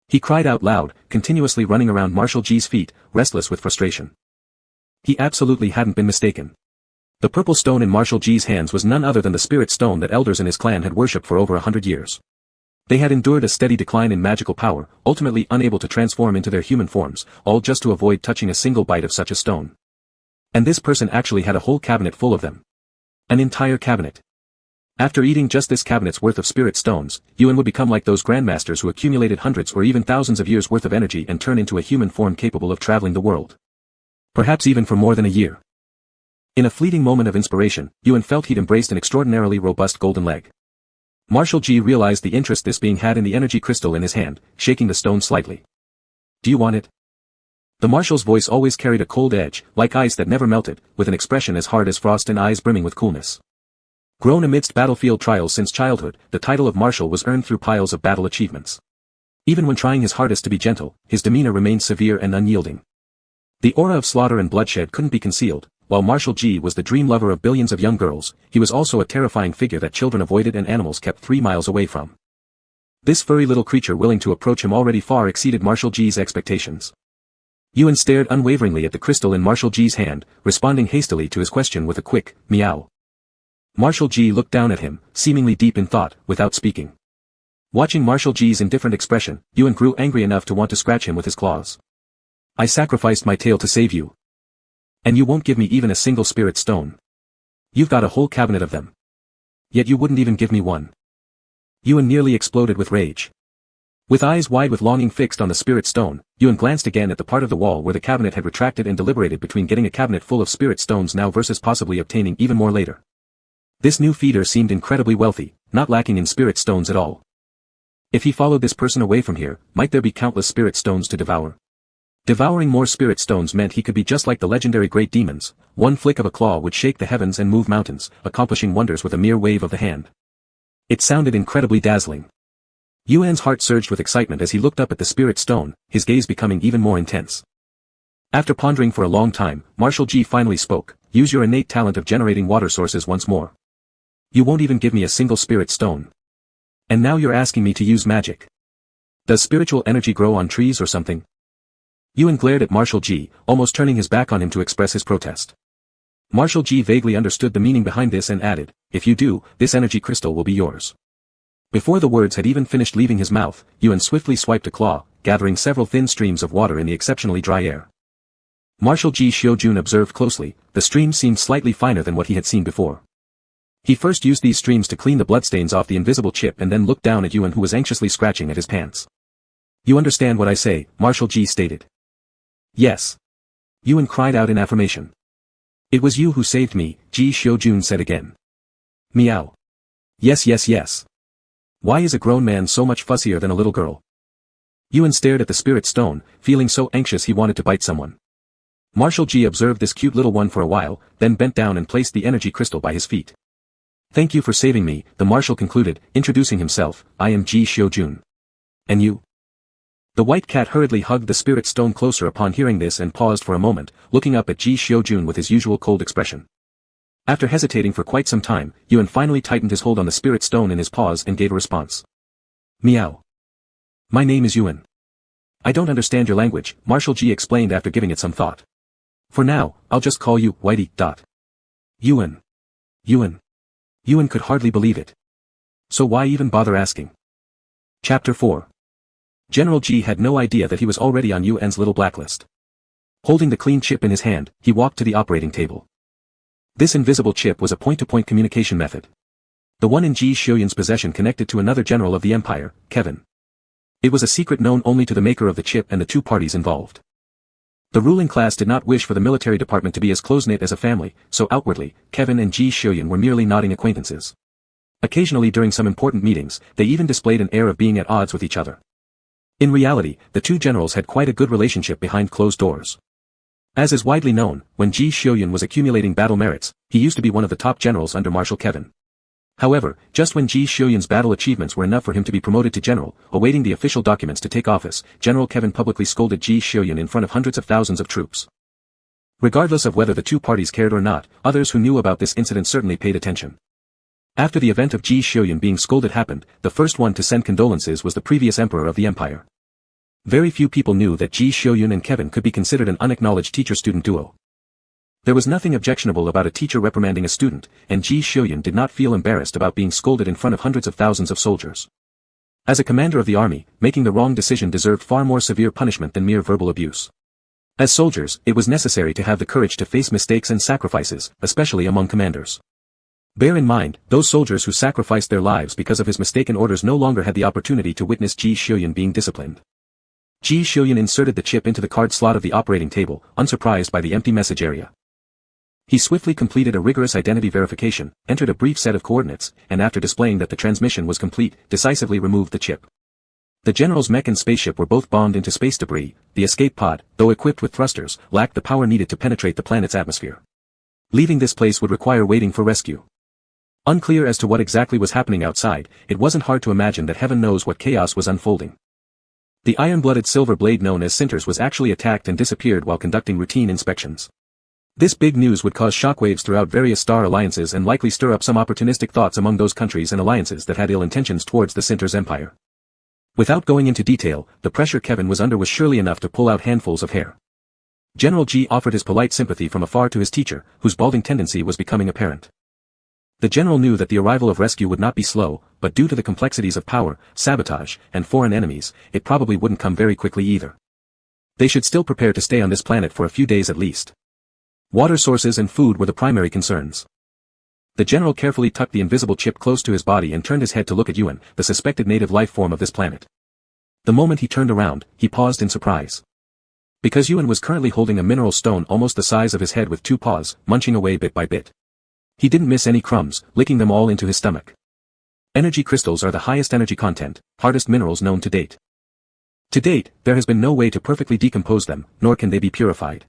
He cried out loud, continuously running around Marshal Ji's feet, restless with frustration. He absolutely hadn't been mistaken. The purple stone in Marshal Ji's hands was none other than the spirit stone that elders in his clan had worshipped for over 100 years. They had endured a steady decline in magical power, ultimately unable to transform into their human forms, all just to avoid touching a single bite of such a stone. And this person actually had a whole cabinet full of them. An entire cabinet. After eating just this cabinet's worth of spirit stones, Yuan would become like those grandmasters who accumulated hundreds or even thousands of years' worth of energy and turn into a human form capable of traveling the world. Perhaps even for more than a year. In a fleeting moment of inspiration, Yuan felt he'd embraced an extraordinarily robust golden leg. Marshal Ji realized the interest this being had in the energy crystal in his hand, shaking the stone slightly. "Do you want it?" The marshal's voice always carried a cold edge, like ice that never melted, with an expression as hard as frost and eyes brimming with coolness. Grown amidst battlefield trials since childhood, the title of marshal was earned through piles of battle achievements. Even when trying his hardest to be gentle, his demeanor remained severe and unyielding. The aura of slaughter and bloodshed couldn't be concealed. While Marshal Ji was the dream lover of billions of young girls, he was also a terrifying figure that children avoided and animals kept 3 miles away from. This furry little creature willing to approach him already far exceeded Marshal Ji's expectations. Yuan stared unwaveringly at the crystal in Marshal G's hand, responding hastily to his question with a quick, meow. Marshal G looked down at him, seemingly deep in thought, without speaking. Watching Marshal G's indifferent expression, Yuan grew angry enough to want to scratch him with his claws. I sacrificed my tail to save you. And you won't give me even a single spirit stone. You've got a whole cabinet of them. Yet you wouldn't even give me one. Yuan nearly exploded with rage. With eyes wide with longing fixed on the spirit stone, Yuan glanced again at the part of the wall where the cabinet had retracted and deliberated between getting a cabinet full of spirit stones now versus possibly obtaining even more later. This new feeder seemed incredibly wealthy, not lacking in spirit stones at all. If he followed this person away from here, might there be countless spirit stones to devour? Devouring more spirit stones meant he could be just like the legendary great demons. One flick of a claw would shake the heavens and move mountains, accomplishing wonders with a mere wave of the hand. It sounded incredibly dazzling. Yuan's heart surged with excitement as he looked up at the spirit stone, his gaze becoming even more intense. After pondering for a long time, Marshal G finally spoke, use your innate talent of generating water sources once more. You won't even give me a single spirit stone. And now you're asking me to use magic. Does spiritual energy grow on trees or something? Yuan glared at Marshal G, almost turning his back on him to express his protest. Marshal G vaguely understood the meaning behind this and added, if you do, this energy crystal will be yours. Before the words had even finished leaving his mouth, Yuan swiftly swiped a claw, gathering several thin streams of water in the exceptionally dry air. Marshal G Xiujun observed closely, the streams seemed slightly finer than what he had seen before. He first used these streams to clean the bloodstains off the invisible chip and then looked down at Yuan who was anxiously scratching at his pants. You understand what I say, Marshal G stated. Yes. Yuan cried out in affirmation. It was you who saved me, Ji Xiujun said again. Meow. Yes yes yes. Why is a grown man so much fussier than a little girl? Yuan stared at the spirit stone, feeling so anxious he wanted to bite someone. Marshal G observed this cute little one for a while, then bent down and placed the energy crystal by his feet. Thank you for saving me, the marshal concluded, introducing himself, I am Ji Xiujun. And you? The white cat hurriedly hugged the spirit stone closer upon hearing this and paused for a moment, looking up at Ji Xiujun with his usual cold expression. After hesitating for quite some time, Yuan finally tightened his hold on the spirit stone in his paws and gave a response. Meow. My name is Yuan. I don't understand your language, Marshal G explained after giving it some thought. For now, I'll just call you Whitey. Yuan. Yuan. Yuan could hardly believe it. So why even bother asking? Chapter 4. General G had no idea that he was already on Yuan's little blacklist. Holding the clean chip in his hand, he walked to the operating table. This invisible chip was a point-to-point communication method. The one in Ji Xiuyun's possession connected to another general of the Empire, Kevin. It was a secret known only to the maker of the chip and the two parties involved. The ruling class did not wish for the military department to be as close-knit as a family, so outwardly, Kevin and Ji Xiuyun were merely nodding acquaintances. Occasionally during some important meetings, they even displayed an air of being at odds with each other. In reality, the two generals had quite a good relationship behind closed doors. As is widely known, when Ji Xiuyun was accumulating battle merits, he used to be one of the top generals under Marshal Kevin. However, just when Ji Xiuyun's battle achievements were enough for him to be promoted to general, awaiting the official documents to take office, General Kevin publicly scolded Ji Xiuyun in front of hundreds of thousands of troops. Regardless of whether the two parties cared or not, others who knew about this incident certainly paid attention. After the event of Ji Xiuyun being scolded happened, the first one to send condolences was the previous emperor of the empire. Very few people knew that Ji Xiuyun and Kevin could be considered an unacknowledged teacher-student duo. There was nothing objectionable about a teacher reprimanding a student, and Ji Xiuyun did not feel embarrassed about being scolded in front of hundreds of thousands of soldiers. As a commander of the army, making the wrong decision deserved far more severe punishment than mere verbal abuse. As soldiers, it was necessary to have the courage to face mistakes and sacrifices, especially among commanders. Bear in mind, those soldiers who sacrificed their lives because of his mistaken orders no longer had the opportunity to witness Ji Xiuyun being disciplined. Ji Xiuyun inserted the chip into the card slot of the operating table, unsurprised by the empty message area. He swiftly completed a rigorous identity verification, entered a brief set of coordinates, and after displaying that the transmission was complete, decisively removed the chip. The general's mech and spaceship were both bombed into space debris. The escape pod, though equipped with thrusters, lacked the power needed to penetrate the planet's atmosphere. Leaving this place would require waiting for rescue. Unclear as to what exactly was happening outside, it wasn't hard to imagine that heaven knows what chaos was unfolding. The iron-blooded silver blade known as Sinters was actually attacked and disappeared while conducting routine inspections. This big news would cause shockwaves throughout various star alliances and likely stir up some opportunistic thoughts among those countries and alliances that had ill intentions towards the Sinters Empire. Without going into detail, the pressure Kevin was under was surely enough to pull out handfuls of hair. General Ji offered his polite sympathy from afar to his teacher, whose balding tendency was becoming apparent. The general knew that the arrival of rescue would not be slow, but due to the complexities of power, sabotage, and foreign enemies, it probably wouldn't come very quickly either. They should still prepare to stay on this planet for a few days at least. Water sources and food were the primary concerns. The general carefully tucked the invisible chip close to his body and turned his head to look at Yuan, the suspected native life form of this planet. The moment he turned around, he paused in surprise. Because Yuan was currently holding a mineral stone almost the size of his head with two paws, munching away bit by bit. He didn't miss any crumbs, licking them all into his stomach. Energy crystals are the highest energy content, hardest minerals known to date. To date, there has been no way to perfectly decompose them, nor can they be purified.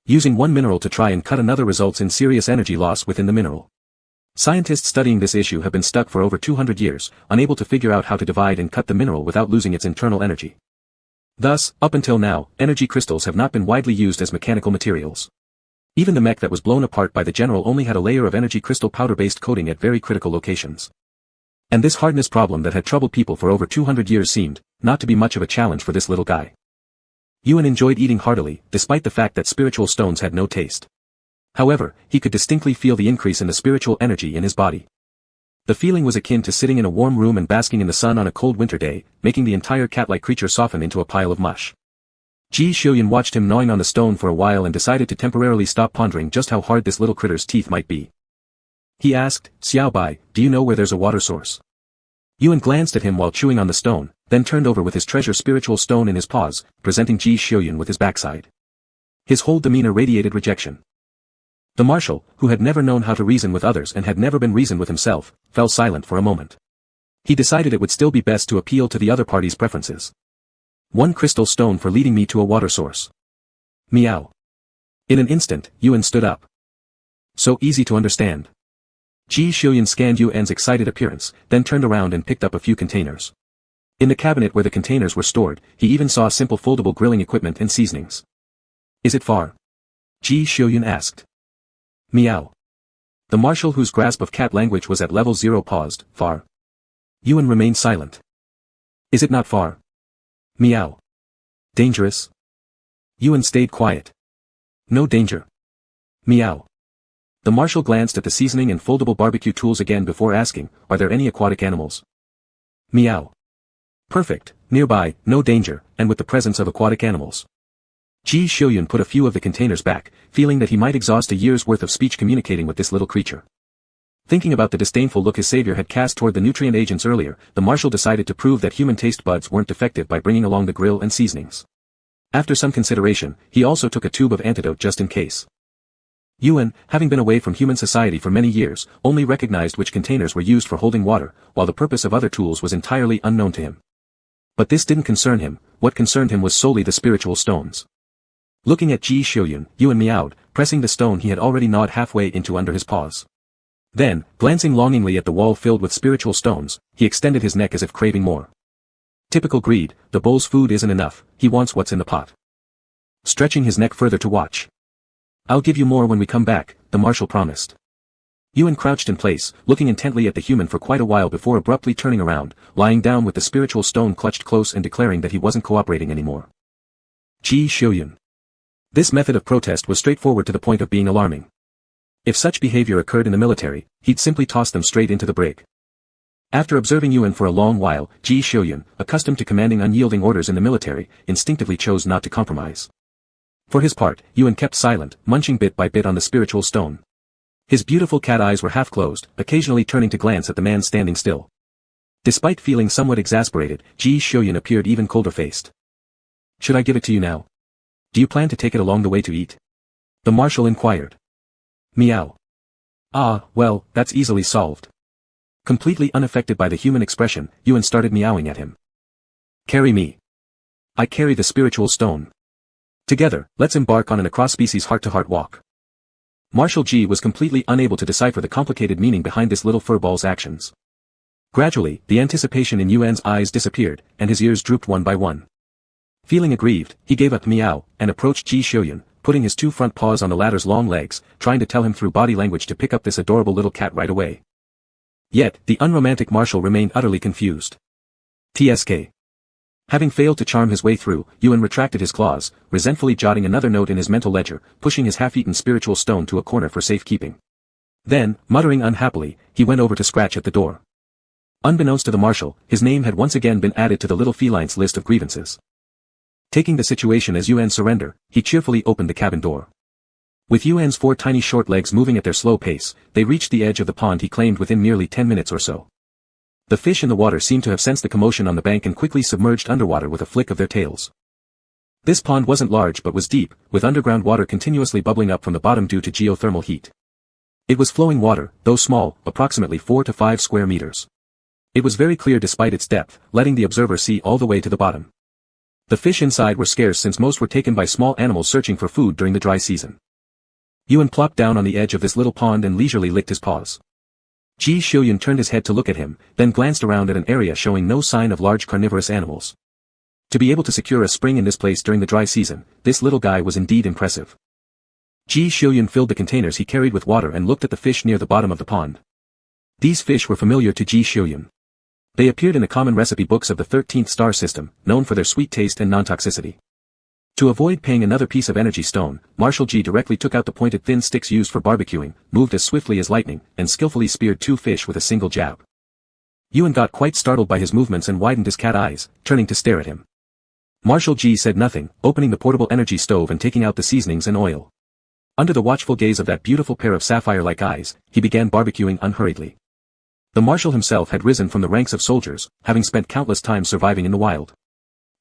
Using one mineral to try and cut another results in serious energy loss within the mineral. Scientists studying this issue have been stuck for over 200 years, unable to figure out how to divide and cut the mineral without losing its internal energy. Thus, up until now, energy crystals have not been widely used as mechanical materials. Even the mech that was blown apart by the general only had a layer of energy crystal powder-based coating at very critical locations. And this hardness problem that had troubled people for over 200 years seemed not to be much of a challenge for this little guy. Yuan enjoyed eating heartily, despite the fact that spiritual stones had no taste. However, he could distinctly feel the increase in the spiritual energy in his body. The feeling was akin to sitting in a warm room and basking in the sun on a cold winter day, making the entire cat-like creature soften into a pile of mush. Ji Xiuyan watched him gnawing on the stone for a while and decided to temporarily stop pondering just how hard this little critter's teeth might be. He asked, "Xiaobai, do you know where there's a water source?" Yuan glanced at him while chewing on the stone, then turned over with his treasure spiritual stone in his paws, presenting Ji Xiuyan with his backside. His whole demeanor radiated rejection. The marshal, who had never known how to reason with others and had never been reasoned with himself, fell silent for a moment. He decided it would still be best to appeal to the other party's preferences. One crystal stone for leading me to a water source. Meow. In an instant, Yuan stood up. So easy to understand. Ji Xiuyan scanned Yuan's excited appearance, then turned around and picked up a few containers. In the cabinet where the containers were stored, he even saw simple foldable grilling equipment and seasonings. Is it far? Ji Xiuyan asked. Meow. The marshal, whose grasp of cat language was at level 0, paused. Far? Yuan remained silent. Is it not far? Meow. Dangerous? Yuan stayed quiet. No danger. Meow. The marshal glanced at the seasoning and foldable barbecue tools again before asking, are there any aquatic animals? Meow. Perfect, nearby, no danger, and with the presence of aquatic animals. Ji Xiuyan put a few of the containers back, feeling that he might exhaust a year's worth of speech communicating with this little creature. Thinking about the disdainful look his savior had cast toward the nutrient agents earlier, the marshal decided to prove that human taste buds weren't defective by bringing along the grill and seasonings. After some consideration, he also took a tube of antidote just in case. Yuan, having been away from human society for many years, only recognized which containers were used for holding water, while the purpose of other tools was entirely unknown to him. But this didn't concern him, what concerned him was solely the spiritual stones. Looking at Ji Xiuyan, Yuan meowed, pressing the stone he had already gnawed halfway into under his paws. Then, glancing longingly at the wall filled with spiritual stones, he extended his neck as if craving more. Typical greed, the bull's food isn't enough, he wants what's in the pot. Stretching his neck further to watch. I'll give you more when we come back, the marshal promised. Yuan crouched in place, looking intently at the human for quite a while before abruptly turning around, lying down with the spiritual stone clutched close and declaring that he wasn't cooperating anymore. Ji Xiuyan. This method of protest was straightforward to the point of being alarming. If such behavior occurred in the military, he'd simply toss them straight into the brig. After observing Yuan for a long while, Ji Xiuyan, accustomed to commanding unyielding orders in the military, instinctively chose not to compromise. For his part, Yuan kept silent, munching bit by bit on the spiritual stone. His beautiful cat eyes were half closed, occasionally turning to glance at the man standing still. Despite feeling somewhat exasperated, Ji Xiuyan appeared even colder-faced. Should I give it to you now? Do you plan to take it along the way to eat? The marshal inquired. Meow. Ah, well, that's easily solved. Completely unaffected by the human expression, Yuan started meowing at him. Carry me. I carry the spiritual stone. Together, let's embark on an across-species heart-to-heart walk. Marshal Ji was completely unable to decipher the complicated meaning behind this little furball's actions. Gradually, the anticipation in Yuan's eyes disappeared, and his ears drooped one by one. Feeling aggrieved, he gave up meow, and approached Ji Xiuyan, putting his two front paws on the latter's long legs, trying to tell him through body language to pick up this adorable little cat right away. Yet, the unromantic marshal remained utterly confused. TSK. Having failed to charm his way through, Yuan retracted his claws, resentfully jotting another note in his mental ledger, pushing his half-eaten spiritual stone to a corner for safekeeping. Then, muttering unhappily, he went over to scratch at the door. Unbeknownst to the marshal, his name had once again been added to the little feline's list of grievances. Taking the situation as Yuan's surrender, he cheerfully opened the cabin door. With Yuan's 4 tiny short legs moving at their slow pace, they reached the edge of the pond he claimed within merely 10 minutes or so. The fish in the water seemed to have sensed the commotion on the bank and quickly submerged underwater with a flick of their tails. This pond wasn't large but was deep, with underground water continuously bubbling up from the bottom due to geothermal heat. It was flowing water, though small, approximately 4 to 5 square meters. It was very clear despite its depth, letting the observer see all the way to the bottom. The fish inside were scarce since most were taken by small animals searching for food during the dry season. Yuan plopped down on the edge of this little pond and leisurely licked his paws. Ji Xiuyun turned his head to look at him, then glanced around at an area showing no sign of large carnivorous animals. To be able to secure a spring in this place during the dry season, this little guy was indeed impressive. Ji Xiuyun filled the containers he carried with water and looked at the fish near the bottom of the pond. These fish were familiar to Ji Xiuyun. They appeared in the common recipe books of the 13th star system, known for their sweet taste and non-toxicity. To avoid paying another piece of energy stone, Marshal Ji directly took out the pointed thin sticks used for barbecuing, moved as swiftly as lightning, and skillfully speared 2 fish with a single jab. Yuan got quite startled by his movements and widened his cat eyes, turning to stare at him. Marshal Ji said nothing, opening the portable energy stove and taking out the seasonings and oil. Under the watchful gaze of that beautiful pair of sapphire-like eyes, he began barbecuing unhurriedly. The marshal himself had risen from the ranks of soldiers, having spent countless times surviving in the wild.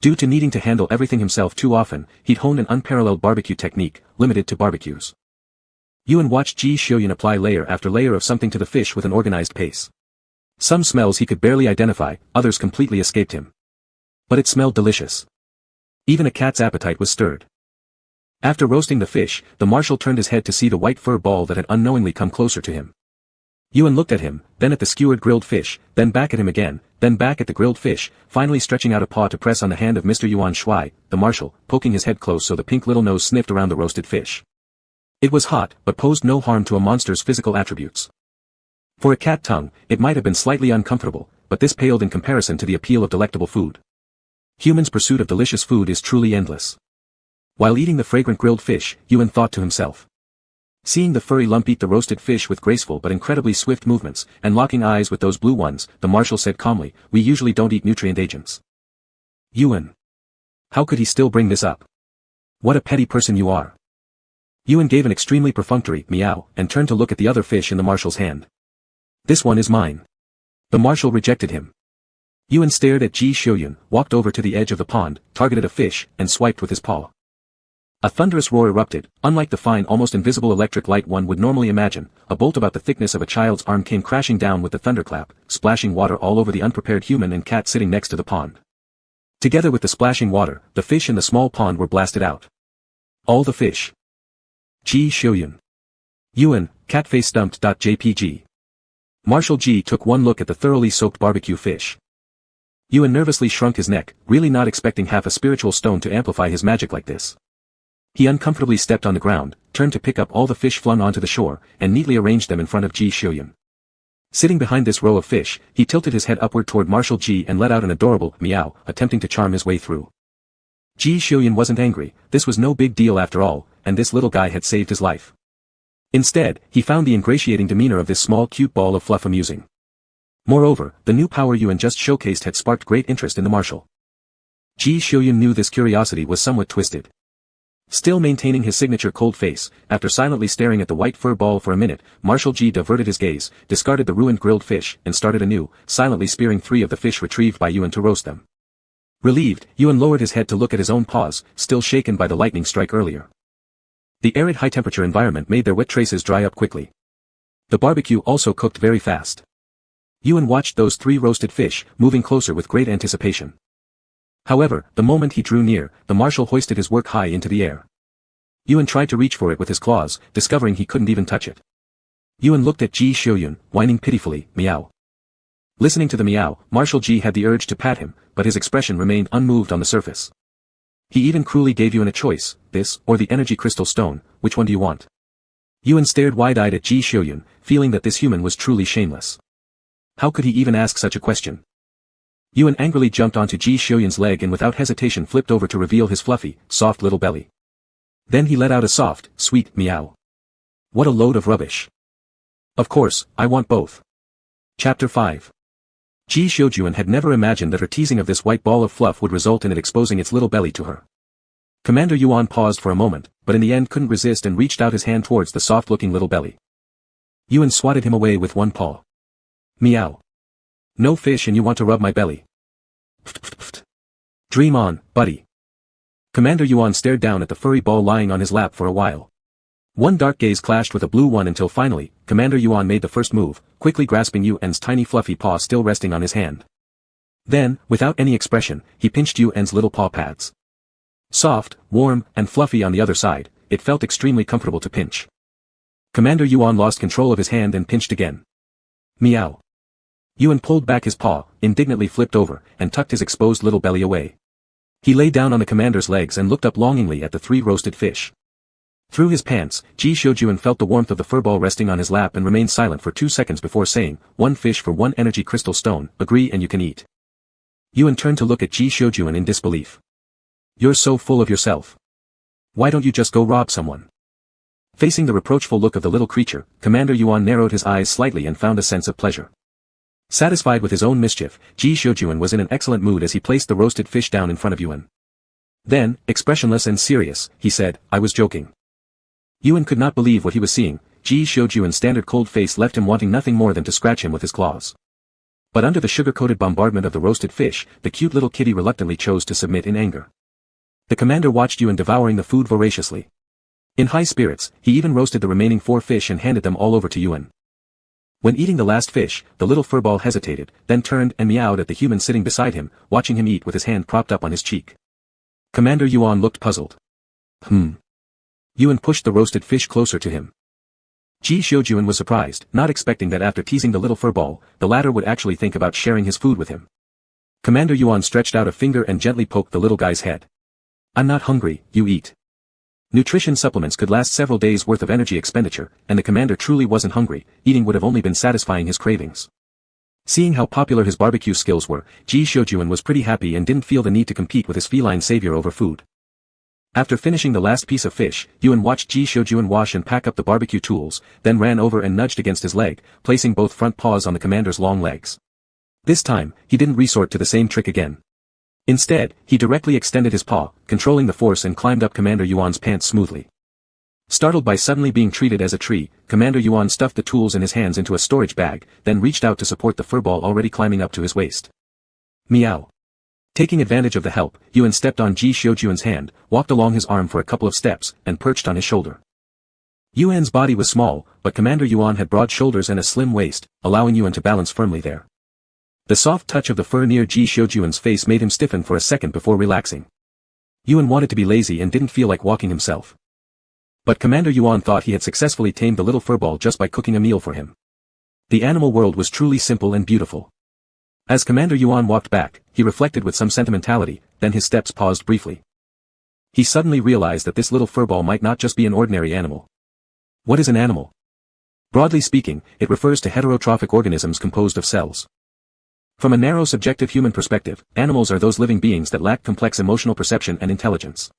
Due to needing to handle everything himself too often, he'd honed an unparalleled barbecue technique, limited to barbecues. Yuan watched Ji Xiuyun apply layer after layer of something to the fish with an organized pace. Some smells he could barely identify, others completely escaped him. But it smelled delicious. Even a cat's appetite was stirred. After roasting the fish, the marshal turned his head to see the white fur ball that had unknowingly come closer to him. Yuan looked at him, then at the skewered grilled fish, then back at him again, then back at the grilled fish, finally stretching out a paw to press on the hand of Mr. Yuan Shuai, the marshal, poking his head close so the pink little nose sniffed around the roasted fish. It was hot, but posed no harm to a monster's physical attributes. For a cat tongue, it might have been slightly uncomfortable, but this paled in comparison to the appeal of delectable food. Humans' pursuit of delicious food is truly endless. While eating the fragrant grilled fish, Yuan thought to himself. Seeing the furry lump eat the roasted fish with graceful but incredibly swift movements, and locking eyes with those blue ones, the marshal said calmly, "We usually don't eat nutrient agents." Yuan. How could he still bring this up? What a petty person you are. Yuan gave an extremely perfunctory meow, and turned to look at the other fish in the marshal's hand. This one is mine. The marshal rejected him. Yuan stared at Ji Xiuyun, walked over to the edge of the pond, targeted a fish, and swiped with his paw. A thunderous roar erupted, unlike the fine almost invisible electric light one would normally imagine. A bolt about the thickness of a child's arm came crashing down with the thunderclap, splashing water all over the unprepared human and cat sitting next to the pond. Together with the splashing water, the fish in the small pond were blasted out. All the fish. Ji Xiuyun. Yuan, catface stumped.jpg. Marshal Ji took one look at the thoroughly soaked barbecue fish. Yuan nervously shrunk his neck, really not expecting half a spiritual stone to amplify his magic like this. He uncomfortably stepped on the ground, turned to pick up all the fish flung onto the shore, and neatly arranged them in front of Ji Xiuyun. Sitting behind this row of fish, he tilted his head upward toward Marshal Ji and let out an adorable meow, attempting to charm his way through. Ji Xiuyun wasn't angry, this was no big deal after all, and this little guy had saved his life. Instead, he found the ingratiating demeanor of this small cute ball of fluff amusing. Moreover, the new power Yuan just showcased had sparked great interest in the marshal. Ji Xiuyun knew this curiosity was somewhat twisted. Still maintaining his signature cold face, after silently staring at the white fur ball for a minute, Marshal Ji diverted his gaze, discarded the ruined grilled fish, and started anew, silently spearing 3 of the fish retrieved by Yuan to roast them. Relieved, Yuan lowered his head to look at his own paws, still shaken by the lightning strike earlier. The arid high-temperature environment made their wet traces dry up quickly. The barbecue also cooked very fast. Yuan watched those 3 roasted fish, moving closer with great anticipation. However, the moment he drew near, the marshal hoisted his work high into the air. Yuan tried to reach for it with his claws, discovering he couldn't even touch it. Yuan looked at Ji Xiuyun, whining pitifully, meow. Listening to the meow, Marshal Ji had the urge to pat him, but his expression remained unmoved on the surface. He even cruelly gave Yuan a choice, this, or the energy crystal stone, which one do you want? Yuan stared wide-eyed at Ji Xiuyun, feeling that this human was truly shameless. How could he even ask such a question? Yuan angrily jumped onto Ji Xiuyuan's leg and without hesitation flipped over to reveal his fluffy, soft little belly. Then he let out a soft, sweet meow. What a load of rubbish. Of course, I want both. Chapter 5. Ji Xiuyuan had never imagined that her teasing of this white ball of fluff would result in it exposing its little belly to her. Commander Yuan paused for a moment, but in the end couldn't resist and reached out his hand towards the soft-looking little belly. Yuan swatted him away with one paw. Meow. No fish and you want to rub my belly. Dream on, buddy. Commander Yuan stared down at the furry ball lying on his lap for a while. One dark gaze clashed with a blue one until finally, Commander Yuan made the first move, quickly grasping Yuan's tiny fluffy paw still resting on his hand. Then, without any expression, he pinched Yuan's little paw pads. Soft, warm, and fluffy on the other side, it felt extremely comfortable to pinch. Commander Yuan lost control of his hand and pinched again. Meow. Yuan pulled back his paw, indignantly flipped over, and tucked his exposed little belly away. He lay down on the commander's legs and looked up longingly at the 3 roasted fish. Through his pants, Ji Xiuyuan felt the warmth of the furball resting on his lap and remained silent for 2 seconds before saying, 1 fish for 1 energy crystal stone, agree and you can eat. Yuan turned to look at Ji Xiuyuan in disbelief. You're so full of yourself. Why don't you just go rob someone? Facing the reproachful look of the little creature, Commander Yuan narrowed his eyes slightly and found a sense of pleasure. Satisfied with his own mischief, Ji Xiuyuan was in an excellent mood as he placed the roasted fish down in front of Yuan. Then, expressionless and serious, he said, I was joking. Yuan could not believe what he was seeing. Ji Xiuyuan's standard cold face left him wanting nothing more than to scratch him with his claws. But under the sugar-coated bombardment of the roasted fish, the cute little kitty reluctantly chose to submit in anger. The commander watched Yuan devouring the food voraciously. In high spirits, he even roasted the remaining 4 fish and handed them all over to Yuan. When eating the last fish, the little furball hesitated, then turned and meowed at the human sitting beside him, watching him eat with his hand propped up on his cheek. Commander Yuan looked puzzled. Yuan pushed the roasted fish closer to him. Ji Xiuyuan was surprised, not expecting that after teasing the little furball, the latter would actually think about sharing his food with him. Commander Yuan stretched out a finger and gently poked the little guy's head. I'm not hungry, you eat. Nutrition supplements could last several days' worth of energy expenditure, and the commander truly wasn't hungry, eating would have only been satisfying his cravings. Seeing how popular his barbecue skills were, Ji Xiuyuan was pretty happy and didn't feel the need to compete with his feline savior over food. After finishing the last piece of fish, Yuan watched Ji Xiuyuan wash and pack up the barbecue tools, then ran over and nudged against his leg, placing both front paws on the commander's long legs. This time, he didn't resort to the same trick again. Instead, he directly extended his paw, controlling the force and climbed up Commander Yuan's pants smoothly. Startled by suddenly being treated as a tree, Commander Yuan stuffed the tools in his hands into a storage bag, then reached out to support the furball already climbing up to his waist. Meow. Taking advantage of the help, Yuan stepped on Ji Xiuyuan's hand, walked along his arm for a couple of steps, and perched on his shoulder. Yuan's body was small, but Commander Yuan had broad shoulders and a slim waist, allowing Yuan to balance firmly there. The soft touch of the fur near Ji Xiuyuan's face made him stiffen for a second before relaxing. Yuan wanted to be lazy and didn't feel like walking himself. But Commander Yuan thought he had successfully tamed the little furball just by cooking a meal for him. The animal world was truly simple and beautiful. As Commander Yuan walked back, he reflected with some sentimentality, then his steps paused briefly. He suddenly realized that this little furball might not just be an ordinary animal. What is an animal? Broadly speaking, it refers to heterotrophic organisms composed of cells. From a narrow subjective human perspective, animals are those living beings that lack complex emotional perception and intelligence.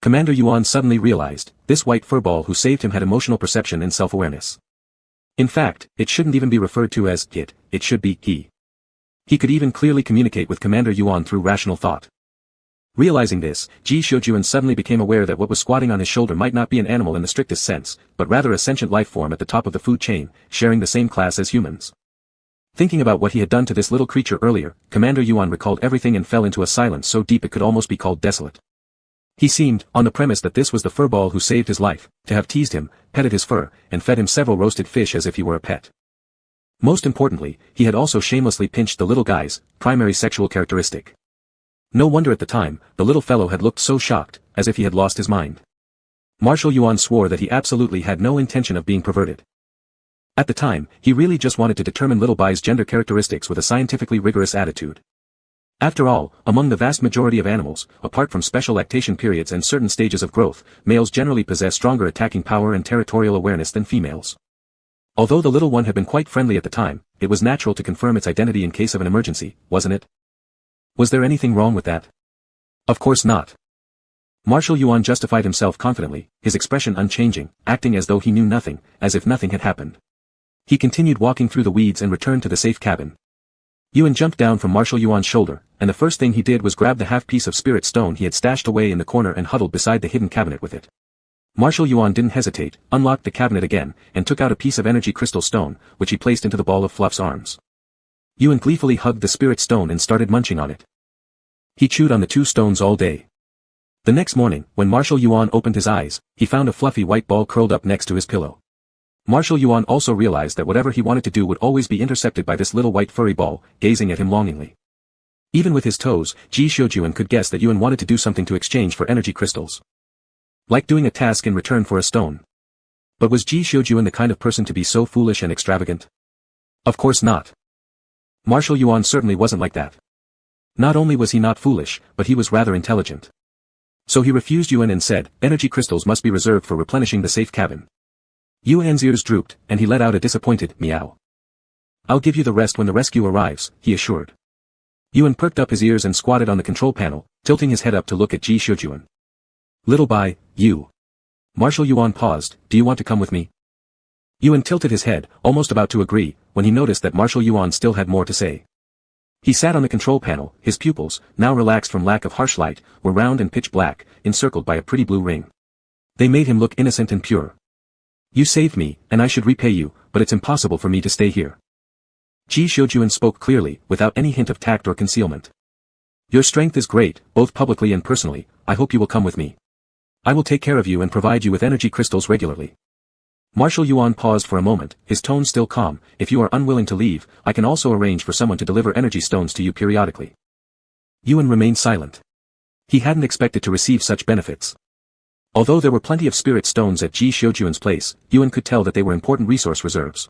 Commander Yuan suddenly realized, this white furball who saved him had emotional perception and self-awareness. In fact, it shouldn't even be referred to as it should be he. He could even clearly communicate with Commander Yuan through rational thought. Realizing this, Ji Xiuyuan suddenly became aware that what was squatting on his shoulder might not be an animal in the strictest sense, but rather a sentient life form at the top of the food chain, sharing the same class as humans. Thinking about what he had done to this little creature earlier, Commander Yuan recalled everything and fell into a silence so deep it could almost be called desolate. He seemed, on the premise that this was the furball who saved his life, to have teased him, petted his fur, and fed him several roasted fish as if he were a pet. Most importantly, he had also shamelessly pinched the little guy's primary sexual characteristic. No wonder at the time, the little fellow had looked so shocked, as if he had lost his mind. Marshal Yuan swore that he absolutely had no intention of being perverted. At the time, he really just wanted to determine little Bai's gender characteristics with a scientifically rigorous attitude. After all, among the vast majority of animals, apart from special lactation periods and certain stages of growth, males generally possess stronger attacking power and territorial awareness than females. Although the little one had been quite friendly at the time, it was natural to confirm its identity in case of an emergency, wasn't it? Was there anything wrong with that? Of course not. Marshal Yuan justified himself confidently, his expression unchanging, acting as though he knew nothing, as if nothing had happened. He continued walking through the weeds and returned to the safe cabin. Yuan jumped down from Marshal Yuan's shoulder, and the first thing he did was grab the half-piece of spirit stone he had stashed away in the corner and huddled beside the hidden cabinet with it. Marshal Yuan didn't hesitate, unlocked the cabinet again, and took out a piece of energy crystal stone, which he placed into the ball of Fluff's arms. Yuan gleefully hugged the spirit stone and started munching on it. He chewed on the 2 stones all day. The next morning, when Marshal Yuan opened his eyes, he found a fluffy white ball curled up next to his pillow. Marshal Yuan also realized that whatever he wanted to do would always be intercepted by this little white furry ball, gazing at him longingly. Even with his toes, Ji Shoujuan could guess that Yuan wanted to do something to exchange for energy crystals. Like doing a task in return for a stone. But was Ji Shoujuan the kind of person to be so foolish and extravagant? Of course not. Marshal Yuan certainly wasn't like that. Not only was he not foolish, but he was rather intelligent. So he refused Yuan and said, energy crystals must be reserved for replenishing the safe cabin. Yuan's ears drooped, and he let out a disappointed meow. I'll give you the rest when the rescue arrives, he assured. Yuan perked up his ears and squatted on the control panel, tilting his head up to look at Ji Shoujuan. Little by, you. Marshal Yuan paused, do you want to come with me? Yuan tilted his head, almost about to agree, when he noticed that Marshal Yuan still had more to say. He sat on the control panel, his pupils, now relaxed from lack of harsh light, were round and pitch black, encircled by a pretty blue ring. They made him look innocent and pure. You saved me, and I should repay you, but it's impossible for me to stay here. Ji Shoujuan spoke clearly, without any hint of tact or concealment. Your strength is great, both publicly and personally, I hope you will come with me. I will take care of you and provide you with energy crystals regularly. Marshal Yuan paused for a moment, his tone still calm, if you are unwilling to leave, I can also arrange for someone to deliver energy stones to you periodically. Yuan remained silent. He hadn't expected to receive such benefits. Although there were plenty of spirit stones at Ji Shoujuan's place, Yuan could tell that they were important resource reserves.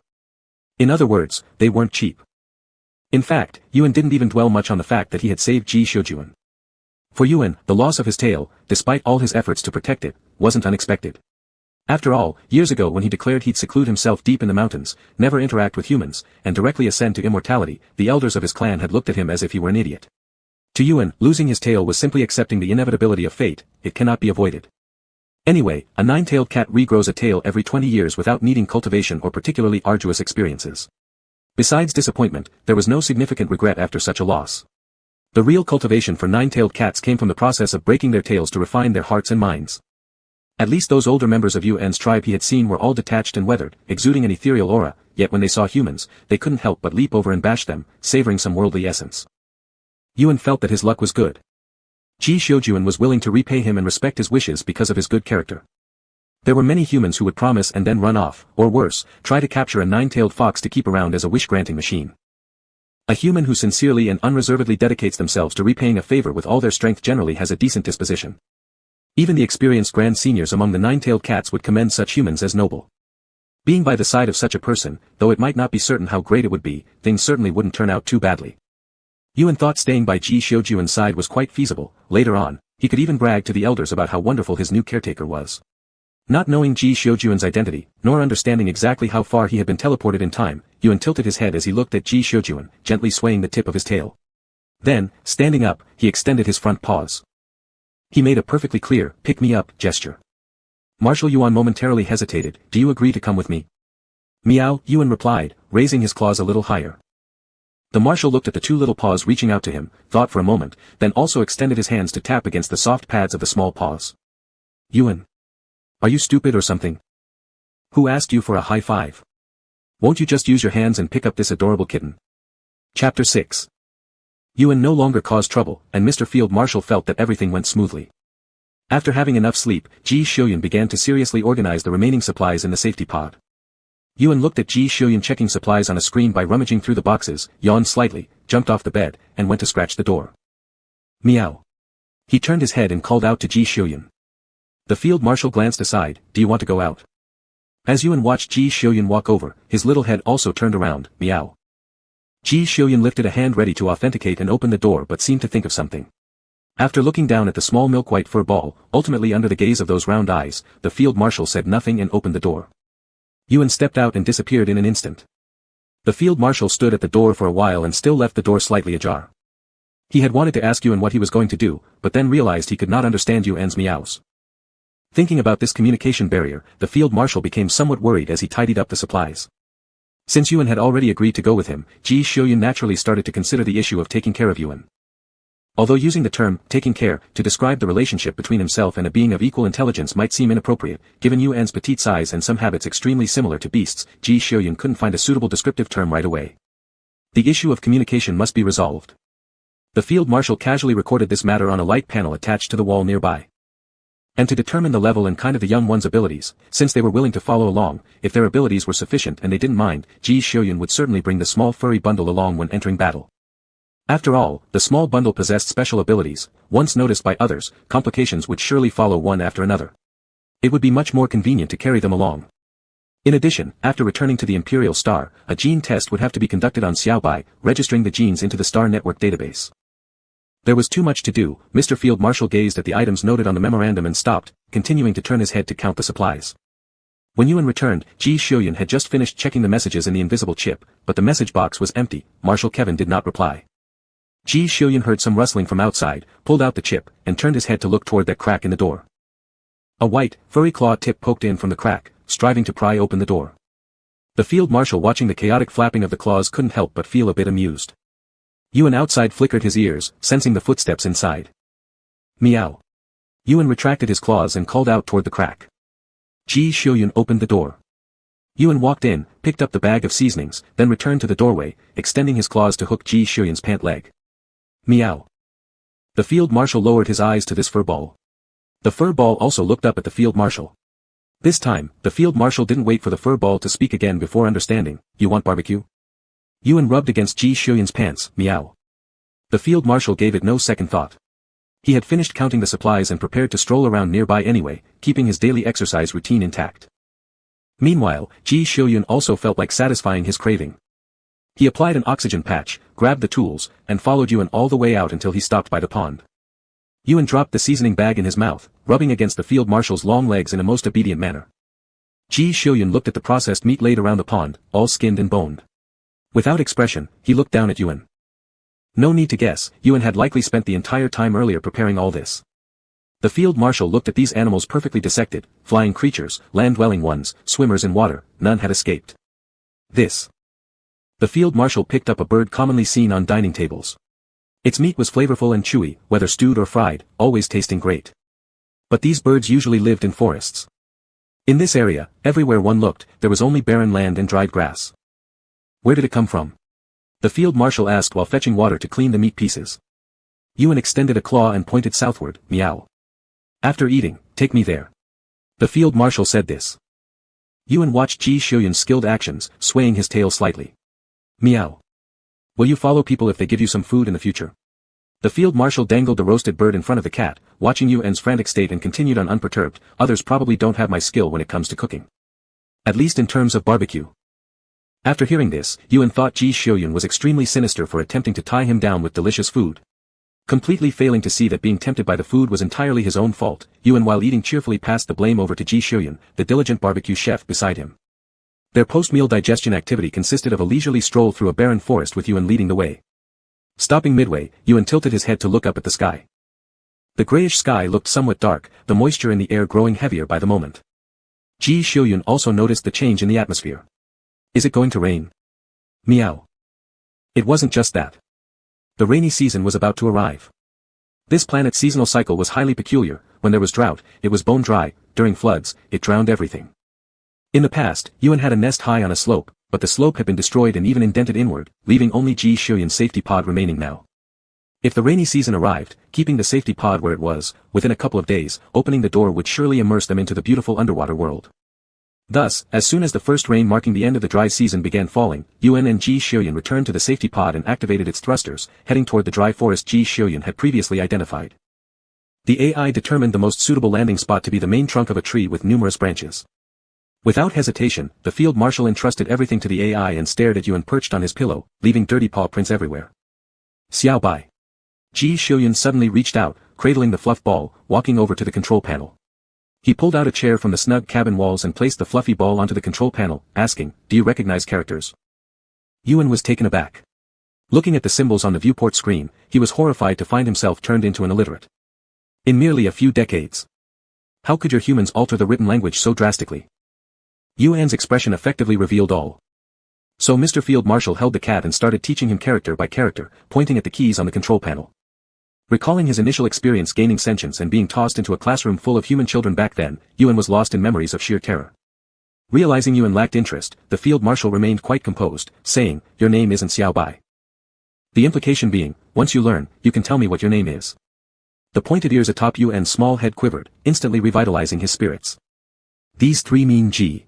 In other words, they weren't cheap. In fact, Yuan didn't even dwell much on the fact that he had saved Ji Shoujuan. For Yuan, the loss of his tail, despite all his efforts to protect it, wasn't unexpected. After all, years ago when he declared he'd seclude himself deep in the mountains, never interact with humans, and directly ascend to immortality, the elders of his clan had looked at him as if he were an idiot. To Yuan, losing his tail was simply accepting the inevitability of fate, it cannot be avoided. Anyway, a 9-tailed cat regrows a tail every 20 years without needing cultivation or particularly arduous experiences. Besides disappointment, there was no significant regret after such a loss. The real cultivation for 9-tailed cats came from the process of breaking their tails to refine their hearts and minds. At least those older members of Yuan's tribe he had seen were all detached and weathered, exuding an ethereal aura, yet when they saw humans, they couldn't help but leap over and bash them, savoring some worldly essence. Yuan felt that his luck was good. Ji Shoujuan was willing to repay him and respect his wishes because of his good character. There were many humans who would promise and then run off, or worse, try to capture a 9-tailed fox to keep around as a wish-granting machine. A human who sincerely and unreservedly dedicates themselves to repaying a favor with all their strength generally has a decent disposition. Even the experienced grand seniors among the 9-tailed cats would commend such humans as noble. Being by the side of such a person, though it might not be certain how great it would be, things certainly wouldn't turn out too badly. Yuan thought staying by Ji Shoujuan's side was quite feasible. Later on, he could even brag to the elders about how wonderful his new caretaker was. Not knowing Ji Shoujuan's identity, nor understanding exactly how far he had been teleported in time, Yuan tilted his head as he looked at Ji Shoujuan, gently swaying the tip of his tail. Then, standing up, he extended his front paws. He made a perfectly clear, pick-me-up, gesture. Marshal Yuan momentarily hesitated, do you agree to come with me? Meow, Yuan replied, raising his claws a little higher. The marshal looked at the 2 little paws reaching out to him, thought for a moment, then also extended his hands to tap against the soft pads of the small paws. Yuan. Are you stupid or something? Who asked you for a high five? Won't you just use your hands and pick up this adorable kitten? Chapter 6. Yuan no longer caused trouble, and Mr. Field Marshal felt that everything went smoothly. After having enough sleep, Ji Shoujuan began to seriously organize the remaining supplies in the safety pod. Yuan looked at Ji Shoujuan checking supplies on a screen by rummaging through the boxes, yawned slightly, jumped off the bed, and went to scratch the door. Meow. He turned his head and called out to Ji Shoujuan. The field marshal glanced aside, do you want to go out? As Yuan watched Ji Shoujuan walk over, his little head also turned around, meow. Ji Shoujuan lifted a hand ready to authenticate and open the door but seemed to think of something. After looking down at the small milk-white fur ball, ultimately under the gaze of those round eyes, the field marshal said nothing and opened the door. Yuan stepped out and disappeared in an instant. The field marshal stood at the door for a while and still left the door slightly ajar. He had wanted to ask Yuan what he was going to do, but then realized he could not understand Yuan's meows. Thinking about this communication barrier, the field marshal became somewhat worried as he tidied up the supplies. Since Yuan had already agreed to go with him, Ji Xiuyun naturally started to consider the issue of taking care of Yuan. Although using the term, taking care, to describe the relationship between himself and a being of equal intelligence might seem inappropriate, given Yuan's petite size and some habits extremely similar to beasts, Ji Xiuyun couldn't find a suitable descriptive term right away. The issue of communication must be resolved. The field marshal casually recorded this matter on a light panel attached to the wall nearby. And to determine the level and kind of the young one's abilities, since they were willing to follow along, if their abilities were sufficient and they didn't mind, Ji Xiuyun would certainly bring the small furry bundle along when entering battle. After all, the small bundle possessed special abilities. Once noticed by others, complications would surely follow one after another. It would be much more convenient to carry them along. In addition, after returning to the Imperial Star, a gene test would have to be conducted on Xiaobai, registering the genes into the Star Network database. There was too much to do. Mr. Field Marshal gazed at the items noted on the memorandum and stopped, continuing to turn his head to count the supplies. When Yuan returned, Ji Xiuyun had just finished checking the messages in the invisible chip, but the message box was empty. Marshal Kevin did not reply. Ji Xiuyun heard some rustling from outside, pulled out the chip, and turned his head to look toward that crack in the door. A white, furry claw tip poked in from the crack, striving to pry open the door. The field marshal watching the chaotic flapping of the claws couldn't help but feel a bit amused. Yuan outside flickered his ears, sensing the footsteps inside. Meow. Yuan retracted his claws and called out toward the crack. Ji Xiuyun opened the door. Yuan walked in, picked up the bag of seasonings, then returned to the doorway, extending his claws to hook Ji Xiuyun's pant leg. Meow. The field marshal lowered his eyes to this fur ball. The fur ball also looked up at the field marshal. This time, the field marshal didn't wait for the fur ball to speak again before understanding. You want barbecue? Yuan rubbed against Ji Xiuyun's pants. Meow. The field marshal gave it no second thought. He had finished counting the supplies and prepared to stroll around nearby anyway, keeping his daily exercise routine intact. Meanwhile, Ji Xiuyun also felt like satisfying his craving. He applied an oxygen patch, grabbed the tools, and followed Yuan all the way out until he stopped by the pond. Yuan dropped the seasoning bag in his mouth, rubbing against the field marshal's long legs in a most obedient manner. Ji Xiuyun looked at the processed meat laid around the pond, all skinned and boned. Without expression, he looked down at Yuan. No need to guess, Yuan had likely spent the entire time earlier preparing all this. The field marshal looked at these animals perfectly dissected, flying creatures, land-dwelling ones, swimmers in water, none had escaped. This. The field marshal picked up a bird commonly seen on dining tables. Its meat was flavorful and chewy, whether stewed or fried, always tasting great. But these birds usually lived in forests. In this area, everywhere one looked, there was only barren land and dried grass. Where did it come from? The field marshal asked while fetching water to clean the meat pieces. Yuan extended a claw and pointed southward. Meow. After eating, take me there. The field marshal said this. Yuan watched Ji Xiuyun's skilled actions, swaying his tail slightly. Meow. Will you follow people if they give you some food in the future? The field marshal dangled the roasted bird in front of the cat, watching Yuan's frantic state and continued on unperturbed. Others probably don't have my skill when it comes to cooking. At least in terms of barbecue. After hearing this, Yuan thought Ji Xiuyun was extremely sinister for attempting to tie him down with delicious food. Completely failing to see that being tempted by the food was entirely his own fault, Yuan while eating cheerfully passed the blame over to Ji Xiuyun, the diligent barbecue chef beside him. Their post-meal digestion activity consisted of a leisurely stroll through a barren forest with Yuan leading the way. Stopping midway, Yuan tilted his head to look up at the sky. The grayish sky looked somewhat dark, the moisture in the air growing heavier by the moment. Ji Xiuyun also noticed the change in the atmosphere. Is it going to rain? Meow. It wasn't just that. The rainy season was about to arrive. This planet's seasonal cycle was highly peculiar. When there was drought, it was bone dry. During floods, it drowned everything. In the past, Yuan had a nest high on a slope, but the slope had been destroyed and even indented inward, leaving only Ji Xiuyun's safety pod remaining now. If the rainy season arrived, keeping the safety pod where it was, within a couple of days, opening the door would surely immerse them into the beautiful underwater world. Thus, as soon as the first rain marking the end of the dry season began falling, Yuan and Ji Xiuyun returned to the safety pod and activated its thrusters, heading toward the dry forest Ji Xiuyun had previously identified. The AI determined the most suitable landing spot to be the main trunk of a tree with numerous branches. Without hesitation, the field marshal entrusted everything to the AI and stared at Yuan perched on his pillow, leaving dirty paw prints everywhere. Xiao Bai. Ji Xiuyun suddenly reached out, cradling the fluff ball, walking over to the control panel. He pulled out a chair from the snug cabin walls and placed the fluffy ball onto the control panel, asking, "Do you recognize characters?" Yuan was taken aback. Looking at the symbols on the viewport screen, he was horrified to find himself turned into an illiterate. In merely a few decades. How could your humans alter the written language so drastically? Yuan's expression effectively revealed all. So Mr. Field Marshal held the cat and started teaching him character by character, pointing at the keys on the control panel. Recalling his initial experience gaining sentience and being tossed into a classroom full of human children back then, Yuan was lost in memories of sheer terror. Realizing Yuan lacked interest, the Field Marshal remained quite composed, saying, "Your name isn't Xiao Bai." The implication being, once you learn, you can tell me what your name is. The pointed ears atop Yuan's small head quivered, instantly revitalizing his spirits. These three mean G.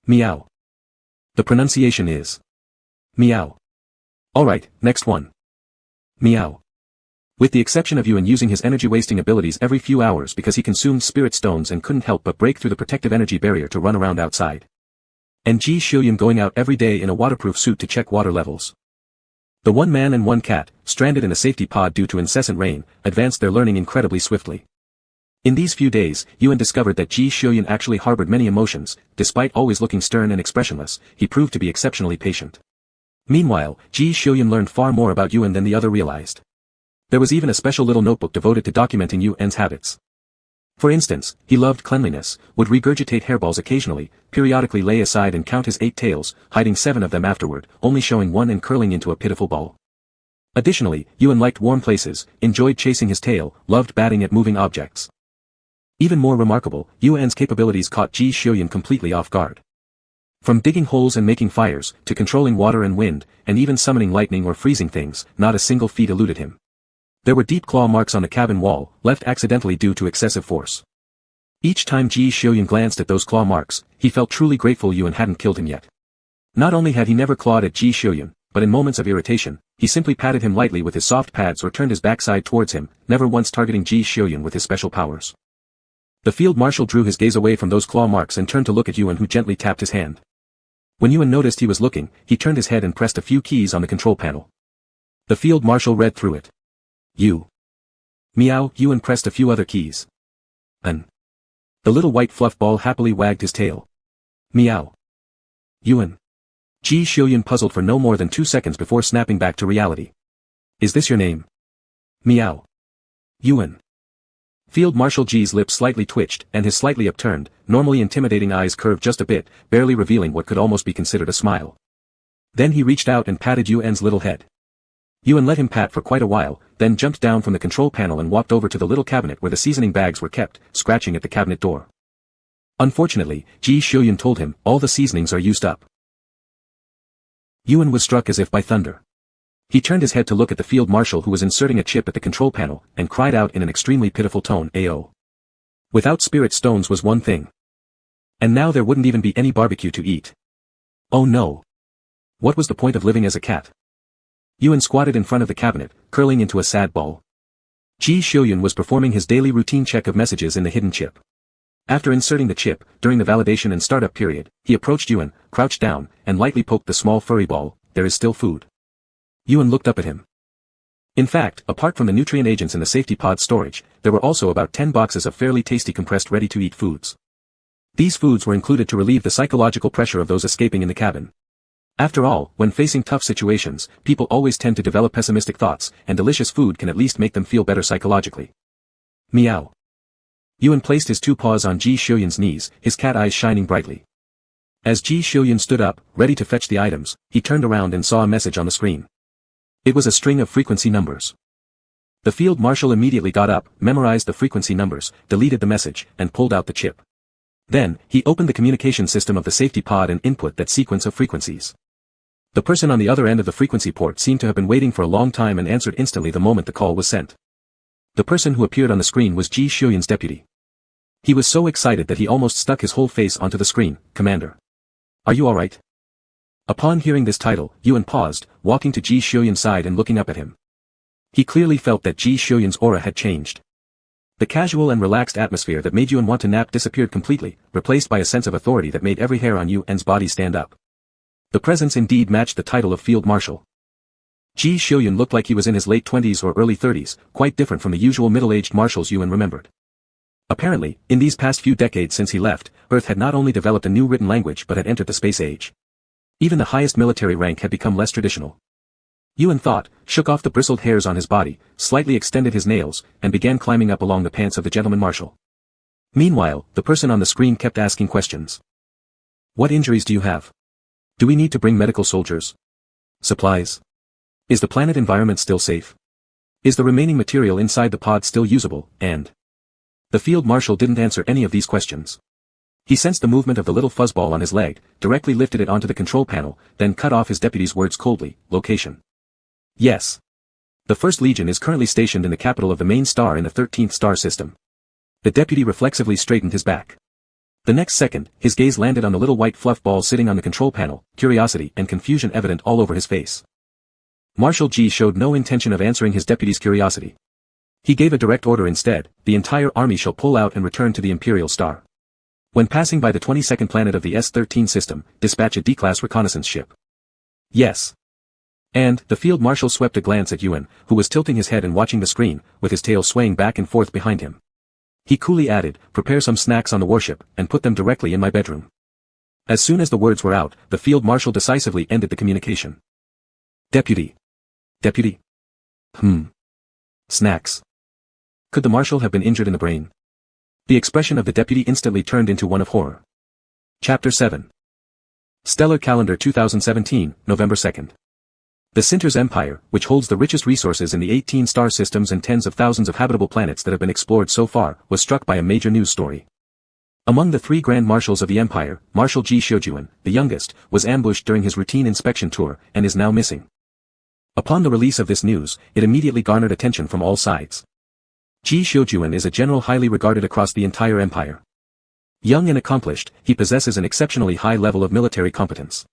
Meow. The pronunciation is meow. Alright, next one. Meow. With the exception of Yuan using his energy-wasting abilities every few hours because he consumed spirit stones and couldn't help but break through the protective energy barrier to run around outside. And Ji Xiuyun going out every day in a waterproof suit to check water levels. The one man and one cat, stranded in a safety pod due to incessant rain, advanced their learning incredibly swiftly. In these few days, Yuan discovered that Ji Xiuyun actually harbored many emotions. Despite always looking stern and expressionless, he proved to be exceptionally patient. Meanwhile, Ji Xiuyun learned far more about Yuan than the other realized. There was even a special little notebook devoted to documenting Yuan's habits. For instance, he loved cleanliness, would regurgitate hairballs occasionally, periodically lay aside and count his 8 tails, hiding 7 of them afterward, only showing 1 and curling into a pitiful ball. Additionally, Yuan liked warm places, enjoyed chasing his tail, loved batting at moving objects. Even more remarkable, Yuan's capabilities caught Ji Xiuyun completely off guard. From digging holes and making fires, to controlling water and wind, and even summoning lightning or freezing things, not a single feat eluded him. There were deep claw marks on the cabin wall, left accidentally due to excessive force. Each time Ji Xiuyun glanced at those claw marks, he felt truly grateful Yuan hadn't killed him yet. Not only had he never clawed at Ji Xiuyun, but in moments of irritation, he simply patted him lightly with his soft pads or turned his backside towards him, never once targeting Ji Xiuyun with his special powers. The Field Marshal drew his gaze away from those claw marks and turned to look at Yuan, who gently tapped his hand. When Yuan noticed he was looking, he turned his head and pressed a few keys on the control panel. The Field Marshal read through it. You. Meow. Yuan pressed a few other keys. The little white fluff ball happily wagged his tail. Meow. Yuan. Ji Xiuyun puzzled for no more than 2 seconds before snapping back to reality. Is this your name? Meow. Yuan. Field Marshal Ji's lips slightly twitched, and his slightly upturned, normally intimidating eyes curved just a bit, barely revealing what could almost be considered a smile. Then he reached out and patted Yuan's little head. Yuan let him pat for quite a while, then jumped down from the control panel and walked over to the little cabinet where the seasoning bags were kept, scratching at the cabinet door. Unfortunately, Ji Xiuyun told him, all the seasonings are used up. Yuan was struck as if by thunder. He turned his head to look at the Field Marshal, who was inserting a chip at the control panel, and cried out in an extremely pitiful tone, "Ayo. Without spirit stones was one thing. And now there wouldn't even be any barbecue to eat. Oh no. What was the point of living as a cat?" Yuan squatted in front of the cabinet, curling into a sad ball. Ji Xiuyun was performing his daily routine check of messages in the hidden chip. After inserting the chip, during the validation and startup period, he approached Yuan, crouched down, and lightly poked the small furry ball. "There is still food." Yuan looked up at him. In fact, apart from the nutrient agents in the safety pod storage, there were also about 10 boxes of fairly tasty compressed ready-to-eat foods. These foods were included to relieve the psychological pressure of those escaping in the cabin. After all, when facing tough situations, people always tend to develop pessimistic thoughts, and delicious food can at least make them feel better psychologically. Meow. Yuan placed his 2 paws on Ji Xiuyun's knees, his cat eyes shining brightly. As Ji Xiuyun stood up, ready to fetch the items, he turned around and saw a message on the screen. It was a string of frequency numbers. The Field Marshal immediately got up, memorized the frequency numbers, deleted the message, and pulled out the chip. Then, he opened the communication system of the safety pod and input that sequence of frequencies. The person on the other end of the frequency port seemed to have been waiting for a long time and answered instantly the moment the call was sent. The person who appeared on the screen was Ji Xiuyun's deputy. He was so excited that he almost stuck his whole face onto the screen. "Commander. Are you alright?" Upon hearing this title, Yuan paused, walking to Ji Xiuyun's side and looking up at him. He clearly felt that Ji Xiuyun's aura had changed. The casual and relaxed atmosphere that made Yuan want to nap disappeared completely, replaced by a sense of authority that made every hair on Yuan's body stand up. The presence indeed matched the title of Field Marshal. Ji Xiuyun looked like he was in his late 20s or early 30s, quite different from the usual middle-aged marshals Yuan remembered. Apparently, in these past few decades since he left, Earth had not only developed a new written language but had entered the space age. Even the highest military rank had become less traditional. Yuan thought, shook off the bristled hairs on his body, slightly extended his nails, and began climbing up along the pants of the gentleman marshal. Meanwhile, the person on the screen kept asking questions. What injuries do you have? Do we need to bring medical soldiers? Supplies? Is the planet environment still safe? Is the remaining material inside the pod still usable, and... The field marshal didn't answer any of these questions. He sensed the movement of the little fuzzball on his leg, directly lifted it onto the control panel, then cut off his deputy's words coldly. Location. Yes. The 1st Legion is currently stationed in the capital of the main star in the 13th star system. The deputy reflexively straightened his back. The next second, his gaze landed on the little white fluff ball sitting on the control panel, curiosity and confusion evident all over his face. Marshal G showed no intention of answering his deputy's curiosity. He gave a direct order instead: the entire army shall pull out and return to the Imperial Star. When passing by the 22nd planet of the S-13 system, dispatch a D-class reconnaissance ship. Yes. And, the field marshal swept a glance at Yuan, who was tilting his head and watching the screen, with his tail swaying back and forth behind him. He coolly added, prepare some snacks on the warship, and put them directly in my bedroom. As soon as the words were out, the field marshal decisively ended the communication. Deputy. Deputy. Snacks. Could the marshal have been injured in the brain? The expression of the deputy instantly turned into one of horror. Chapter 7. Stellar Calendar 2017, November 2nd. The Sinter's Empire, which holds the richest resources in the 18 star systems and tens of thousands of habitable planets that have been explored so far, was struck by a major news story. Among the 3 Grand Marshals of the Empire, Marshal G Shojuan, the youngest, was ambushed during his routine inspection tour, and is now missing. Upon the release of this news, it immediately garnered attention from all sides. Ji Shojuan is a general highly regarded across the entire empire. Young and accomplished, he possesses an exceptionally high level of military competence.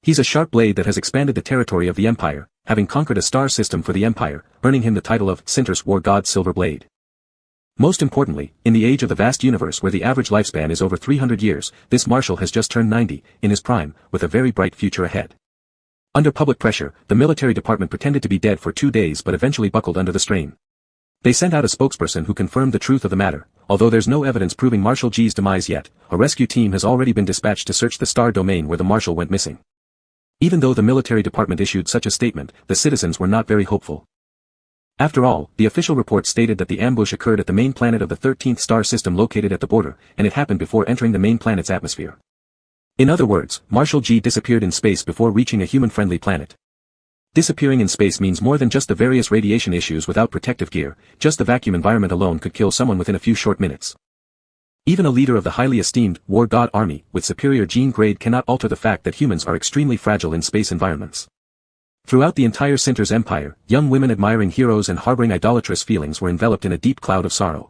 He's a sharp blade that has expanded the territory of the empire, having conquered a star system for the empire, earning him the title of Sinter's War God Silver Blade. Most importantly, in the age of the vast universe where the average lifespan is over 300 years, this marshal has just turned 90, in his prime, with a very bright future ahead. Under public pressure, the military department pretended to be dead for 2 days but eventually buckled under the strain. They sent out a spokesperson who confirmed the truth of the matter. Although there's no evidence proving Marshal G's demise yet, a rescue team has already been dispatched to search the star domain where the marshal went missing. Even though the military department issued such a statement, the citizens were not very hopeful. After all, the official report stated that the ambush occurred at the main planet of the 13th star system located at the border, and it happened before entering the main planet's atmosphere. In other words, Marshal G disappeared in space before reaching a human-friendly planet. Disappearing in space means more than just the various radiation issues without protective gear. Just the vacuum environment alone could kill someone within a few short minutes. Even a leader of the highly esteemed War God Army with superior gene grade cannot alter the fact that humans are extremely fragile in space environments. Throughout the entire Sinter's empire, young women admiring heroes and harboring idolatrous feelings were enveloped in a deep cloud of sorrow.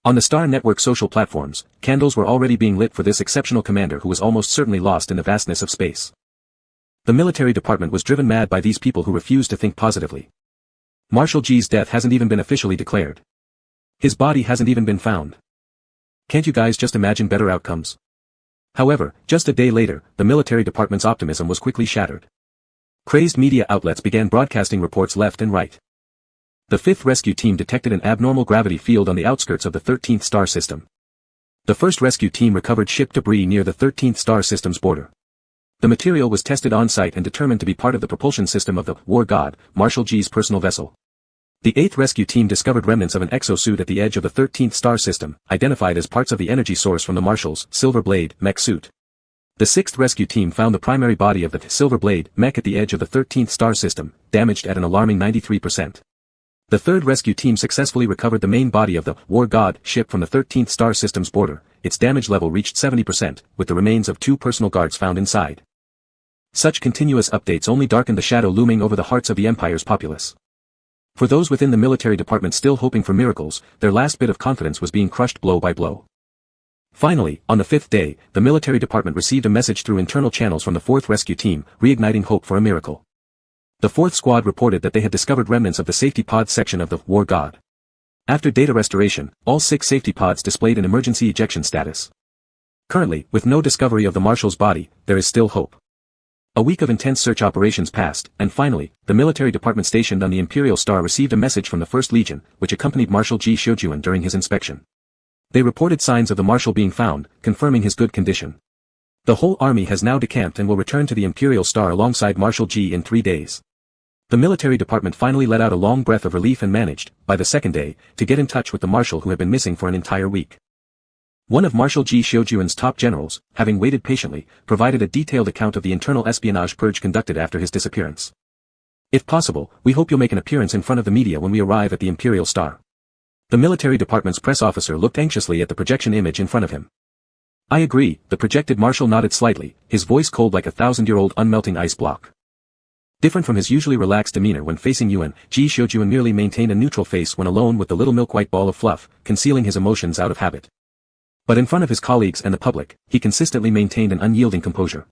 On the Star Network social platforms, candles were already being lit for this exceptional commander who was almost certainly lost in the vastness of space. The military department was driven mad by these people who refused to think positively. Marshal G's death hasn't even been officially declared. His body hasn't even been found. Can't you guys just imagine better outcomes? However, just a day later, the military department's optimism was quickly shattered. Crazed media outlets began broadcasting reports left and right. The 5th rescue team detected an abnormal gravity field on the outskirts of the 13th star system. The 1st rescue team recovered ship debris near the 13th star system's border. The material was tested on-site and determined to be part of the propulsion system of the War God, Marshal G's personal vessel. The 8th rescue team discovered remnants of an exosuit at the edge of the 13th star system, identified as parts of the energy source from the Marshal's Silver Blade mech suit. The 6th rescue team found the primary body of the Silver Blade mech at the edge of the 13th star system, damaged at an alarming 93%. The 3rd rescue team successfully recovered the main body of the War God ship from the 13th star system's border. Its damage level reached 70%, with the remains of 2 personal guards found inside. Such continuous updates only darkened the shadow looming over the hearts of the Empire's populace. For those within the military department still hoping for miracles, their last bit of confidence was being crushed blow by blow. Finally, on the 5th day, the military department received a message through internal channels from the 4th rescue team, reigniting hope for a miracle. The 4th squad reported that they had discovered remnants of the safety pod section of the War God. After data restoration, all 6 safety pods displayed an emergency ejection status. Currently, with no discovery of the Marshal's body, there is still hope. A week of intense search operations passed, and finally, the military department stationed on the Imperial Star received a message from the 1st Legion, which accompanied Marshal G Shojuan during his inspection. They reported signs of the Marshal being found, confirming his good condition. The whole army has now decamped and will return to the Imperial Star alongside Marshal G in 3 days. The military department finally let out a long breath of relief and managed, by the second day, to get in touch with the marshal who had been missing for an entire week. One of Marshal Ji Xiujuan's top generals, having waited patiently, provided a detailed account of the internal espionage purge conducted after his disappearance. If possible, we hope you'll make an appearance in front of the media when we arrive at the Imperial Star. The military department's press officer looked anxiously at the projection image in front of him. I agree, the projected marshal nodded slightly, his voice cold like a 1,000-year-old unmelting ice block. Different from his usually relaxed demeanor when facing Yuan, Ji Xiujuan merely maintained a neutral face when alone with the little milk-white ball of fluff, concealing his emotions out of habit. But in front of his colleagues and the public, he consistently maintained an unyielding composure.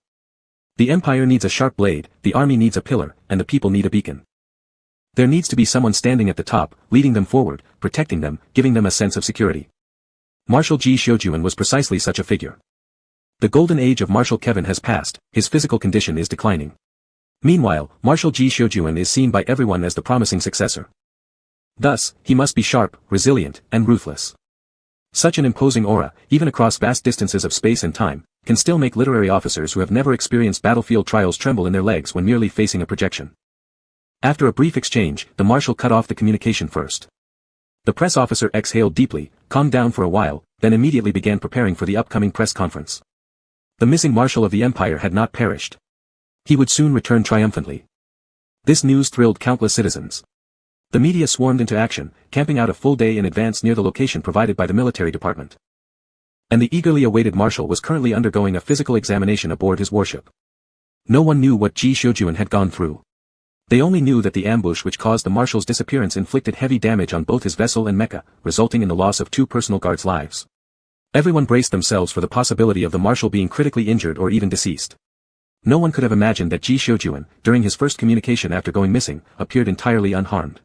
The empire needs a sharp blade, the army needs a pillar, and the people need a beacon. There needs to be someone standing at the top, leading them forward, protecting them, giving them a sense of security. Marshal Ji Xiujuan was precisely such a figure. The golden age of Marshal Kevin has passed, his physical condition is declining. Meanwhile, Marshal Ji Xiujuan is seen by everyone as the promising successor. Thus, he must be sharp, resilient, and ruthless. Such an imposing aura, even across vast distances of space and time, can still make literary officers who have never experienced battlefield trials tremble in their legs when merely facing a projection. After a brief exchange, the marshal cut off the communication first. The press officer exhaled deeply, calmed down for a while, then immediately began preparing for the upcoming press conference. The missing marshal of the empire had not perished. He would soon return triumphantly. This news thrilled countless citizens. The media swarmed into action, camping out a full day in advance near the location provided by the military department. And the eagerly awaited marshal was currently undergoing a physical examination aboard his warship. No one knew what Ji Xiujuan had gone through. They only knew that the ambush which caused the marshal's disappearance inflicted heavy damage on both his vessel and mecha, resulting in the loss of 2 personal guards' lives. Everyone braced themselves for the possibility of the marshal being critically injured or even deceased. No one could have imagined that Ji Xiujuan, during his first communication after going missing, appeared entirely unharmed.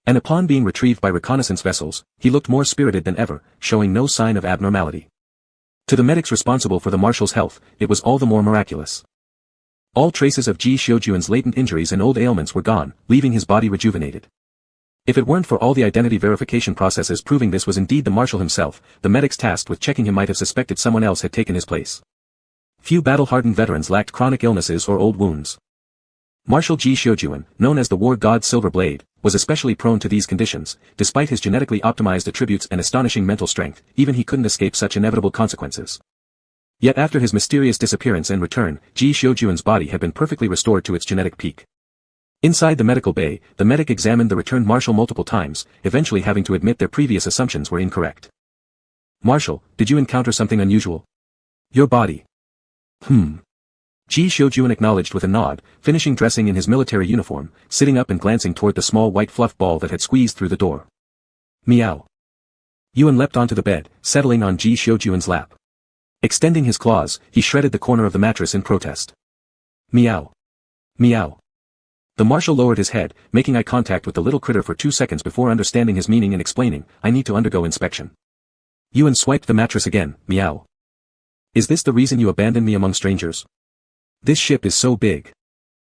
And upon being retrieved by reconnaissance vessels, he looked more spirited than ever, showing no sign of abnormality. To the medics responsible for the marshal's health, it was all the more miraculous. All traces of Ji Xiujuan's latent injuries and old ailments were gone, leaving his body rejuvenated. If it weren't for all the identity verification processes proving this was indeed the marshal himself, the medics tasked with checking him might have suspected someone else had taken his place. Few battle-hardened veterans lacked chronic illnesses or old wounds. Marshal Ji Xiujuan, known as the war god Silver Blade, was especially prone to these conditions. Despite his genetically optimized attributes and astonishing mental strength, even he couldn't escape such inevitable consequences. Yet after his mysterious disappearance and return, Ji Xiujuan's body had been perfectly restored to its genetic peak. Inside the medical bay, the medic examined the returned marshal multiple times, eventually having to admit their previous assumptions were incorrect. "Marshal, did you encounter something unusual? Your body." Ji Xiujuan acknowledged with a nod, finishing dressing in his military uniform, sitting up and glancing toward the small white fluff ball that had squeezed through the door. Meow. Yuan leapt onto the bed, settling on Ji Xiujuan's lap. Extending his claws, he shredded the corner of the mattress in protest. Meow. Meow. The marshal lowered his head, making eye contact with the little critter for 2 seconds before understanding his meaning and explaining, "I need to undergo inspection." Yuan swiped the mattress again. Meow. "Is this the reason you abandoned me among strangers? This ship is so big.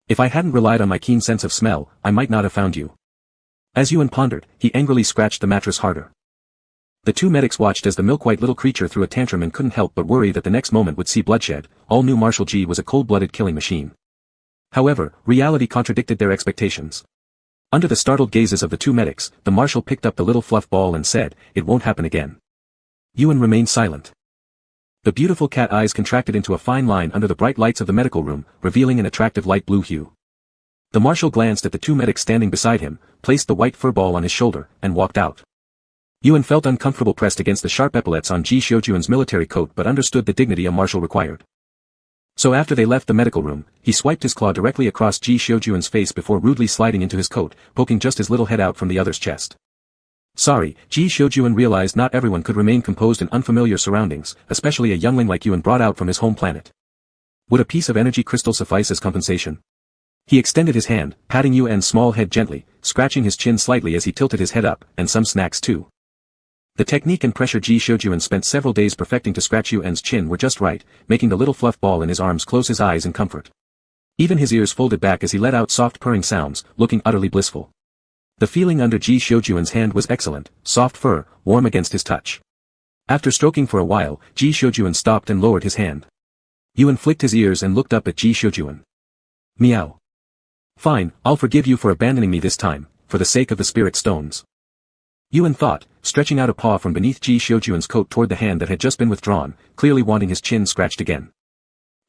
If I hadn't relied on my keen sense of smell, I might not have found you." As Yuan pondered, he angrily scratched the mattress harder. The 2 medics watched as the milk-white little creature threw a tantrum and couldn't help but worry that the next moment would see bloodshed. All knew Marshal Ji was a cold-blooded killing machine. However, reality contradicted their expectations. Under the startled gazes of the 2 medics, the marshal picked up the little fluff ball and said, "It won't happen again." Yuan remained silent. The beautiful cat eyes contracted into a fine line under the bright lights of the medical room, revealing an attractive light blue hue. The marshal glanced at the 2 medics standing beside him, placed the white fur ball on his shoulder, and walked out. Yuan felt uncomfortable pressed against the sharp epaulets on Ji Xiujuan's military coat but understood the dignity a marshal required. So after they left the medical room, he swiped his claw directly across Ji Xiujuan's face before rudely sliding into his coat, poking just his little head out from the other's chest. Sorry, Ji Xiujuan realized not everyone could remain composed in unfamiliar surroundings, especially a youngling like Yuan brought out from his home planet. Would a piece of energy crystal suffice as compensation? He extended his hand, patting Yuan's small head gently, scratching his chin slightly as he tilted his head up, and some snacks too. The technique and pressure Ji Xiujuan spent several days perfecting to scratch Yuan's chin were just right, making the little fluff ball in his arms close his eyes in comfort. Even his ears folded back as he let out soft purring sounds, looking utterly blissful. The feeling under Ji Xiujuan's hand was excellent, soft fur, warm against his touch. After stroking for a while, Ji Xiujuan stopped and lowered his hand. Yuan flicked his ears and looked up at Ji Xiujuan. Meow. Fine, I'll forgive you for abandoning me this time, for the sake of the spirit stones. Yuan thought, stretching out a paw from beneath Ji Xiujuan's coat toward the hand that had just been withdrawn, clearly wanting his chin scratched again.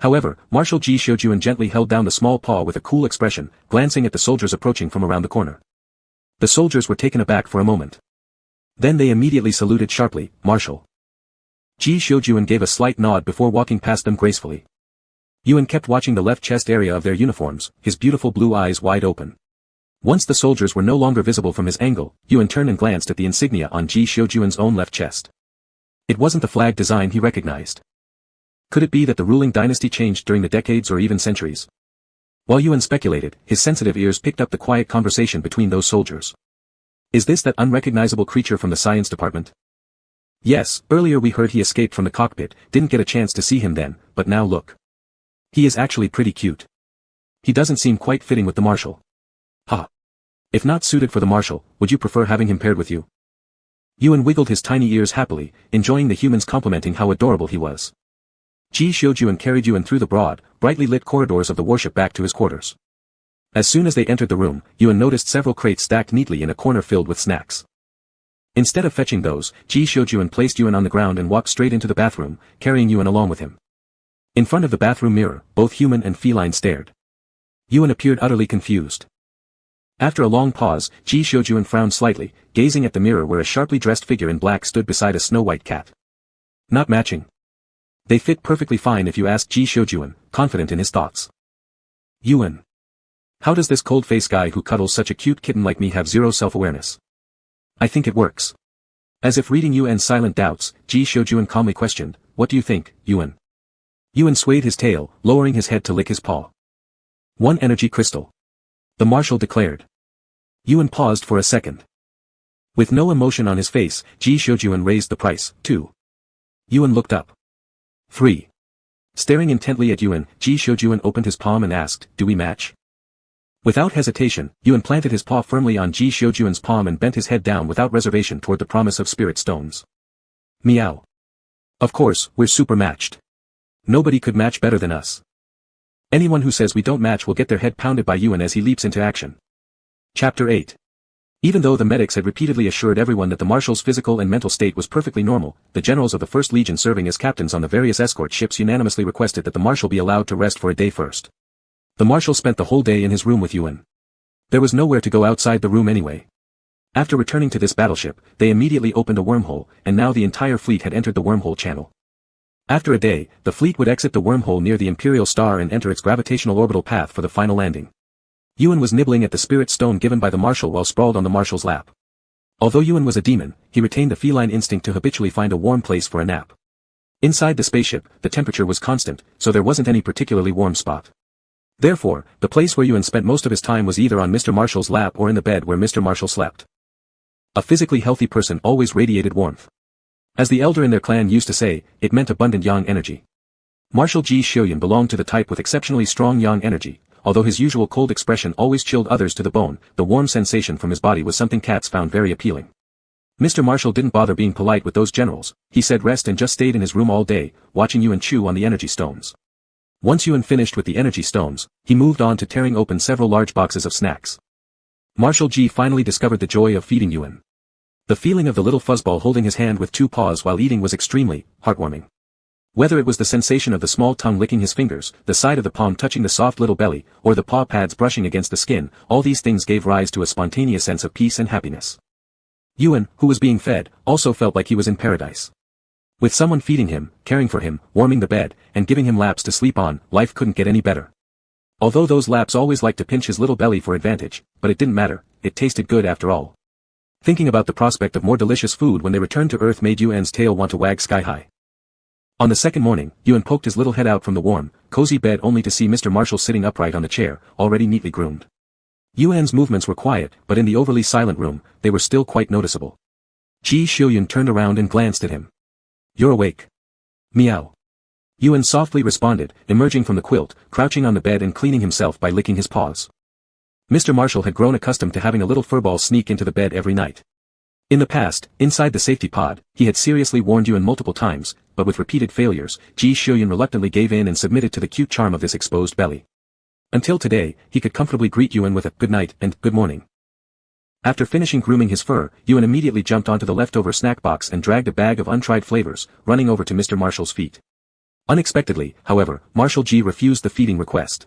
However, Marshal Ji Xiujuan gently held down the small paw with a cool expression, glancing at the soldiers approaching from around the corner. The soldiers were taken aback for a moment. Then they immediately saluted sharply, "Marshal." Ji Xiujuan gave a slight nod before walking past them gracefully. Yuan kept watching the left chest area of their uniforms, his beautiful blue eyes wide open. Once the soldiers were no longer visible from his angle, Yuan turned and glanced at the insignia on Ji Xiujuan's own left chest. It wasn't the flag design he recognized. Could it be that the ruling dynasty changed during the decades or even centuries? While Yuan speculated, his sensitive ears picked up the quiet conversation between those soldiers. Is this that unrecognizable creature from the science department? Yes, earlier we heard he escaped from the cockpit, didn't get a chance to see him then, but now look. He is actually pretty cute. He doesn't seem quite fitting with the marshal. Ha! If not suited for the marshal, would you prefer having him paired with you? Yuan wiggled his tiny ears happily, enjoying the humans complimenting how adorable he was. Ji Xiujuan carried Yuan through the broad, brightly lit corridors of the warship back to his quarters. As soon as they entered the room, Yuan noticed several crates stacked neatly in a corner filled with snacks. Instead of fetching those, Ji Xiujuan placed Yuan on the ground and walked straight into the bathroom, carrying Yuan along with him. In front of the bathroom mirror, both human and feline stared. Yuan appeared utterly confused. After a long pause, Ji Xiujuan frowned slightly, gazing at the mirror where a sharply dressed figure in black stood beside a snow-white cat. Not matching. They fit perfectly fine if you ask Ji Xiujuan, confident in his thoughts. Yuan. How does this cold-faced guy who cuddles such a cute kitten like me have zero self-awareness? I think it works. As if reading Yuan's silent doubts, Ji Xiujuan calmly questioned, "What do you think, Yuan?" Yuan swayed his tail, lowering his head to lick his paw. "One energy crystal," the marshal declared. Yuan paused for a second. With no emotion on his face, Ji Xiujuan raised the price, 2. Yuan looked up. 3. Staring intently at Yuan, Ji Xiujuan opened his palm and asked, "Do we match?" Without hesitation, Yuan planted his paw firmly on Ji Xiujuan's palm and bent his head down without reservation toward the promise of spirit stones. Meow. Of course, we're super matched. Nobody could match better than us. Anyone who says we don't match will get their head pounded by Yuan as he leaps into action. Chapter 8. Even though the medics had repeatedly assured everyone that the marshal's physical and mental state was perfectly normal, the generals of the 1st Legion serving as captains on the various escort ships unanimously requested that the marshal be allowed to rest for a day first. The marshal spent the whole day in his room with Yuan. There was nowhere to go outside the room anyway. After returning to this battleship, they immediately opened a wormhole, and now the entire fleet had entered the wormhole channel. After a day, the fleet would exit the wormhole near the Imperial Star and enter its gravitational orbital path for the final landing. Yuan was nibbling at the spirit stone given by the marshal while sprawled on the marshal's lap. Although Yuan was a demon, he retained the feline instinct to habitually find a warm place for a nap. Inside the spaceship, the temperature was constant, so there wasn't any particularly warm spot. Therefore, the place where Yuan spent most of his time was either on Mr. Marshal's lap or in the bed where Mr. Marshal slept. A physically healthy person always radiated warmth. As the elder in their clan used to say, it meant abundant yang energy. Marshal Ji Xiuyan belonged to the type with exceptionally strong yang energy. Although his usual cold expression always chilled others to the bone, the warm sensation from his body was something cats found very appealing. Mr. Marshal didn't bother being polite with those generals, he said rest and just stayed in his room all day, watching Yuan chew on the energy stones. Once Yuan finished with the energy stones, he moved on to tearing open several large boxes of snacks. Marshal Ji finally discovered the joy of feeding Yuan. The feeling of the little fuzzball holding his hand with 2 paws while eating was extremely heartwarming. Whether it was the sensation of the small tongue licking his fingers, the side of the palm touching the soft little belly, or the paw pads brushing against the skin, all these things gave rise to a spontaneous sense of peace and happiness. Yuan, who was being fed, also felt like he was in paradise. With someone feeding him, caring for him, warming the bed, and giving him laps to sleep on, life couldn't get any better. Although those laps always liked to pinch his little belly for advantage, but it didn't matter, it tasted good after all. Thinking about the prospect of more delicious food when they returned to Earth made Yuan's tail want to wag sky high. On the second morning, Yuan poked his little head out from the warm, cozy bed only to see Mr. Marshal sitting upright on the chair, already neatly groomed. Yuan's movements were quiet, but in the overly silent room, they were still quite noticeable. Ji Xiuyan turned around and glanced at him. "You're awake." "Meow." Yuan softly responded, emerging from the quilt, crouching on the bed and cleaning himself by licking his paws. Mr. Marshal had grown accustomed to having a little furball sneak into the bed every night. In the past, inside the safety pod, he had seriously warned Yuan multiple times, but with repeated failures, Ji Xiuyan reluctantly gave in and submitted to the cute charm of this exposed belly. Until today, he could comfortably greet Yuan with a good night and good morning. After finishing grooming his fur, Yuan immediately jumped onto the leftover snack box and dragged a bag of untried flavors, running over to Mr. Marshal's feet. Unexpectedly, however, Marshal G refused the feeding request.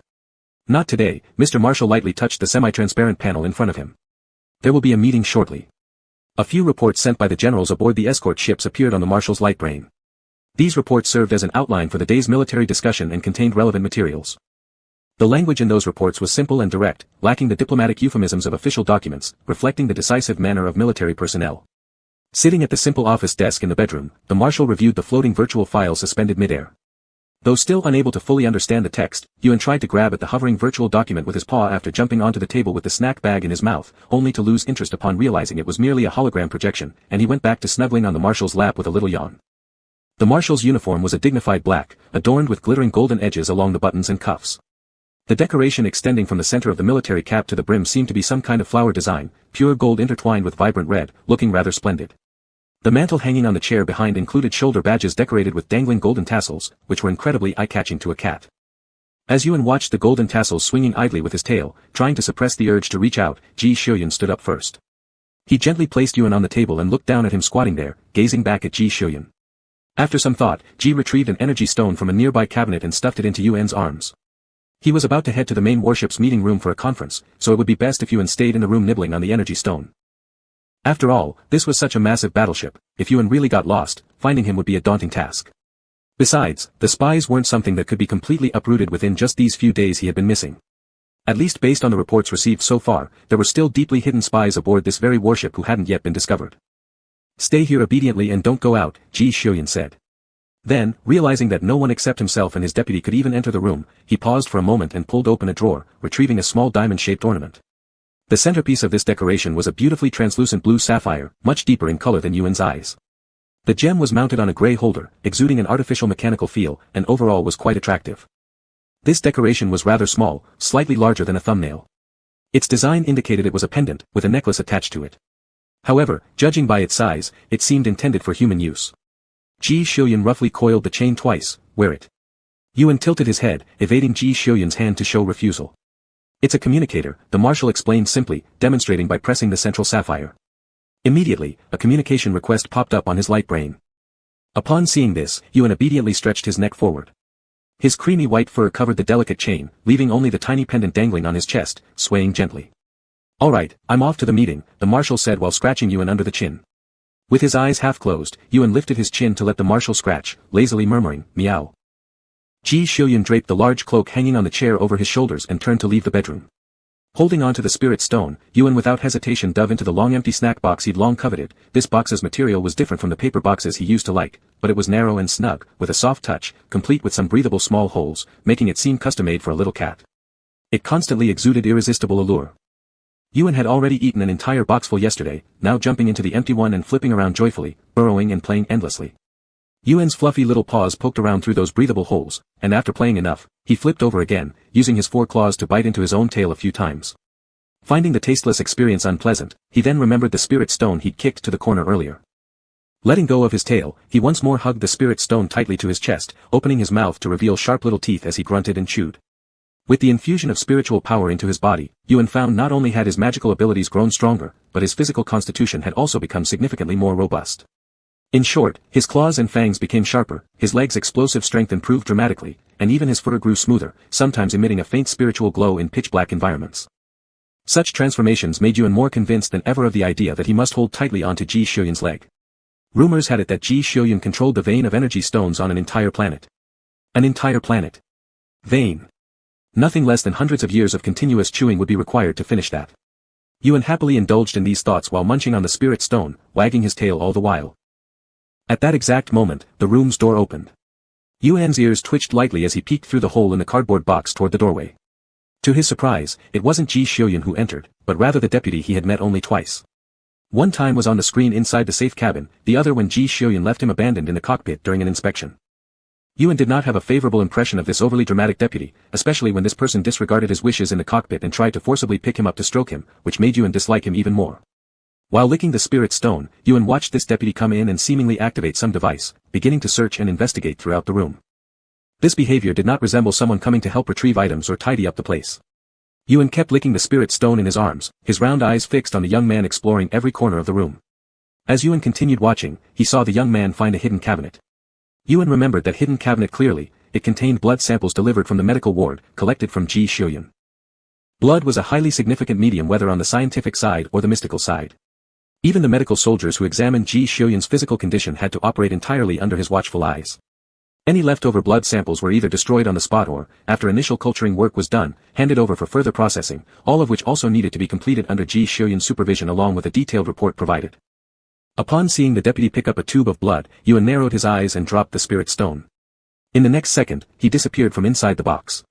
Not today. Mr. Marshal lightly touched the semi-transparent panel in front of him. There will be a meeting shortly. A few reports sent by the generals aboard the escort ships appeared on the Marshal's light brain. These reports served as an outline for the day's military discussion and contained relevant materials. The language in those reports was simple and direct, lacking the diplomatic euphemisms of official documents, reflecting the decisive manner of military personnel. Sitting at the simple office desk in the bedroom, the Marshal reviewed the floating virtual file suspended midair. Though still unable to fully understand the text, Yuan tried to grab at the hovering virtual document with his paw after jumping onto the table with the snack bag in his mouth, only to lose interest upon realizing it was merely a hologram projection, and he went back to snuggling on the Marshal's lap with a little yawn. The Marshal's uniform was a dignified black, adorned with glittering golden edges along the buttons and cuffs. The decoration extending from the center of the military cap to the brim seemed to be some kind of flower design, pure gold intertwined with vibrant red, looking rather splendid. The mantle hanging on the chair behind included shoulder badges decorated with dangling golden tassels, which were incredibly eye-catching to a cat. As Yuan watched the golden tassels swinging idly with his tail, trying to suppress the urge to reach out, Ji Xiuyun stood up first. He gently placed Yuan on the table and looked down at him squatting there, gazing back at Ji Xiuyun. After some thought, Ji retrieved an energy stone from a nearby cabinet and stuffed it into Yuan's arms. He was about to head to the main warship's meeting room for a conference, so it would be best if Yuan stayed in the room nibbling on the energy stone. After all, this was such a massive battleship. If Yuan really got lost, finding him would be a daunting task. Besides, the spies weren't something that could be completely uprooted within just these few days he had been missing. At least based on the reports received so far, there were still deeply hidden spies aboard this very warship who hadn't yet been discovered. Stay here obediently and don't go out, Ji Xiuyun said. Then, realizing that no one except himself and his deputy could even enter the room, he paused for a moment and pulled open a drawer, retrieving a small diamond-shaped ornament. The centerpiece of this decoration was a beautifully translucent blue sapphire, much deeper in color than Yuan's eyes. The gem was mounted on a gray holder, exuding an artificial mechanical feel, and overall was quite attractive. This decoration was rather small, slightly larger than a thumbnail. Its design indicated it was a pendant, with a necklace attached to it. However, judging by its size, it seemed intended for human use. Ji Xiuyun roughly coiled the chain twice. Wear it. Yuan tilted his head, evading Ji Xiuyun's hand to show refusal. It's a communicator, the Marshal explained simply, demonstrating by pressing the central sapphire. Immediately, a communication request popped up on his light brain. Upon seeing this, Yuan obediently stretched his neck forward. His creamy white fur covered the delicate chain, leaving only the tiny pendant dangling on his chest, swaying gently. All right, I'm off to the meeting, the Marshal said while scratching Yuan under the chin. With his eyes half closed, Yuan lifted his chin to let the Marshal scratch, lazily murmuring, meow. Ji Xiuyun draped the large cloak hanging on the chair over his shoulders and turned to leave the bedroom. Holding on to the spirit stone, Yuan without hesitation dove into the long empty snack box he'd long coveted. This box's material was different from the paper boxes he used to like, but it was narrow and snug, with a soft touch, complete with some breathable small holes, making it seem custom-made for a little cat. It constantly exuded irresistible allure. Yuan had already eaten an entire boxful yesterday, now jumping into the empty one and flipping around joyfully, burrowing and playing endlessly. Yuan's fluffy little paws poked around through those breathable holes, and after playing enough, he flipped over again, using his 4 claws to bite into his own tail a few times. Finding the tasteless experience unpleasant, he then remembered the spirit stone he'd kicked to the corner earlier. Letting go of his tail, he once more hugged the spirit stone tightly to his chest, opening his mouth to reveal sharp little teeth as he grunted and chewed. With the infusion of spiritual power into his body, Yuan found not only had his magical abilities grown stronger, but his physical constitution had also become significantly more robust. In short, his claws and fangs became sharper, his legs' explosive strength improved dramatically, and even his fur grew smoother, sometimes emitting a faint spiritual glow in pitch-black environments. Such transformations made Yuan more convinced than ever of the idea that he must hold tightly onto Ji Xiuyun's leg. Rumors had it that Ji Xiuyun controlled the vein of energy stones on an entire planet. An entire planet. Vein. Nothing less than hundreds of years of continuous chewing would be required to finish that. Yuan happily indulged in these thoughts while munching on the spirit stone, wagging his tail all the while. At that exact moment, the room's door opened. Yuan's ears twitched lightly as he peeked through the hole in the cardboard box toward the doorway. To his surprise, it wasn't Ji Xiuyun who entered, but rather the deputy he had met only twice. One time was on the screen inside the safe cabin, the other when Ji Xiuyun left him abandoned in the cockpit during an inspection. Yuan did not have a favorable impression of this overly dramatic deputy, especially when this person disregarded his wishes in the cockpit and tried to forcibly pick him up to stroke him, which made Yuan dislike him even more. While licking the spirit stone, Yuan watched this deputy come in and seemingly activate some device, beginning to search and investigate throughout the room. This behavior did not resemble someone coming to help retrieve items or tidy up the place. Yuan kept licking the spirit stone in his arms, his round eyes fixed on the young man exploring every corner of the room. As Yuan continued watching, he saw the young man find a hidden cabinet. Yuan remembered that hidden cabinet clearly. It contained blood samples delivered from the medical ward, collected from Ji Xiuyun. Blood was a highly significant medium whether on the scientific side or the mystical side. Even the medical soldiers who examined Ji Xiuyun's physical condition had to operate entirely under his watchful eyes. Any leftover blood samples were either destroyed on the spot or, after initial culturing work was done, handed over for further processing, all of which also needed to be completed under Ji Xiuyun's supervision along with a detailed report provided. Upon seeing the deputy pick up a tube of blood, Yuan narrowed his eyes and dropped the spirit stone. In the next second, he disappeared from inside the box.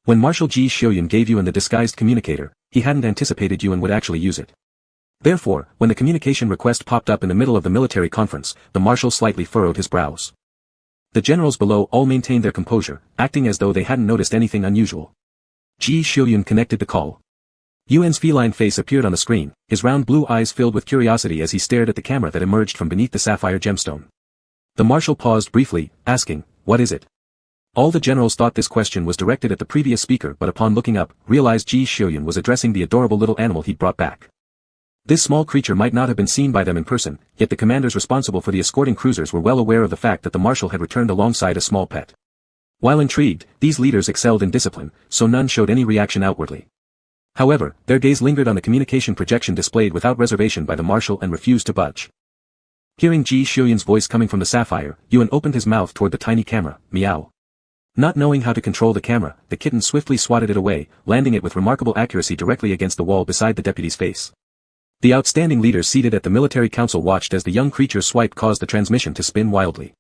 When Marshal Ji Xiuyun gave Yuan the disguised communicator, he hadn't anticipated Yuan would actually use it. Therefore, when the communication request popped up in the middle of the military conference, the marshal slightly furrowed his brows. The generals below all maintained their composure, acting as though they hadn't noticed anything unusual. Ji Xiuyun connected the call. Yuan's feline face appeared on the screen, his round blue eyes filled with curiosity as he stared at the camera that emerged from beneath the sapphire gemstone. The marshal paused briefly, asking, "What is it?" All the generals thought this question was directed at the previous speaker but upon looking up, realized Ji Xiuyun was addressing the adorable little animal he'd brought back. This small creature might not have been seen by them in person, yet the commanders responsible for the escorting cruisers were well aware of the fact that the marshal had returned alongside a small pet. While intrigued, these leaders excelled in discipline, so none showed any reaction outwardly. However, their gaze lingered on the communication projection displayed without reservation by the marshal and refused to budge. Hearing Ji Xiuyun's voice coming from the sapphire, Yuan opened his mouth toward the tiny camera, meow. Not knowing how to control the camera, the kitten swiftly swatted it away, landing it with remarkable accuracy directly against the wall beside the deputy's face. The outstanding leaders seated at the military council watched as the young creature's swipe caused the transmission to spin wildly.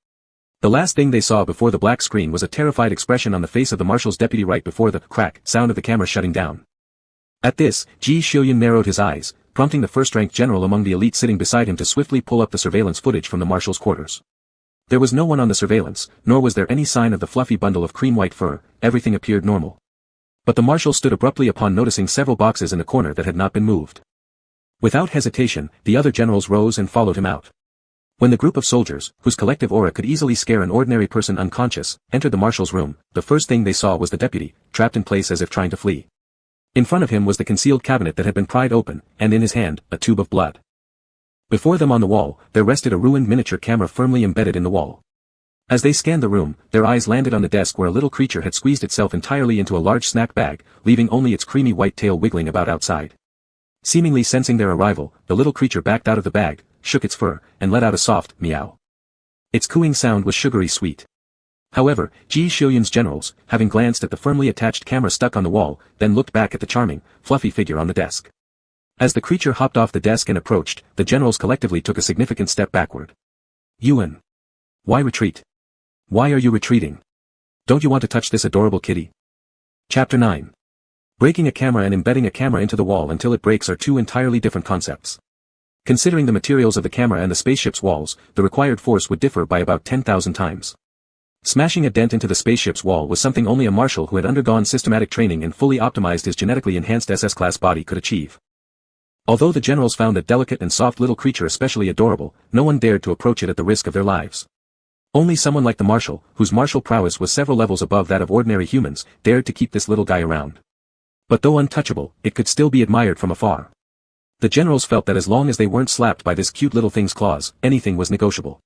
The last thing they saw before the black screen was a terrified expression on the face of the marshal's deputy right before the crack sound of the camera shutting down. At this, Ji Xiuyun narrowed his eyes, prompting the first-rank general among the elite sitting beside him to swiftly pull up the surveillance footage from the marshal's quarters. There was no one on the surveillance, nor was there any sign of the fluffy bundle of cream-white fur, everything appeared normal. But the marshal stood abruptly upon noticing several boxes in the corner that had not been moved. Without hesitation, the other generals rose and followed him out. When the group of soldiers, whose collective aura could easily scare an ordinary person unconscious, entered the marshal's room, the first thing they saw was the deputy, trapped in place as if trying to flee. In front of him was the concealed cabinet that had been pried open, and in his hand, a tube of blood. Before them on the wall, there rested a ruined miniature camera firmly embedded in the wall. As they scanned the room, their eyes landed on the desk where a little creature had squeezed itself entirely into a large snack bag, leaving only its creamy white tail wiggling about outside. Seemingly sensing their arrival, the little creature backed out of the bag, shook its fur, and let out a soft meow. Its cooing sound was sugary sweet. However, Ji Xiuyun's generals, having glanced at the firmly attached camera stuck on the wall, then looked back at the charming, fluffy figure on the desk. As the creature hopped off the desk and approached, the generals collectively took a significant step backward. Yuan. Why retreat? Why are you retreating? Don't you want to touch this adorable kitty? Chapter 9. Breaking a camera and embedding a camera into the wall until it breaks are two entirely different concepts. Considering the materials of the camera and the spaceship's walls, the required force would differ by about 10,000 times. Smashing a dent into the spaceship's wall was something only a marshal who had undergone systematic training and fully optimized his genetically enhanced SS-class body could achieve. Although the generals found the delicate and soft little creature especially adorable, no one dared to approach it at the risk of their lives. Only someone like the marshal, whose martial prowess was several levels above that of ordinary humans, dared to keep this little guy around. But though untouchable, it could still be admired from afar. The generals felt that as long as they weren't slapped by this cute little thing's claws, anything was negotiable.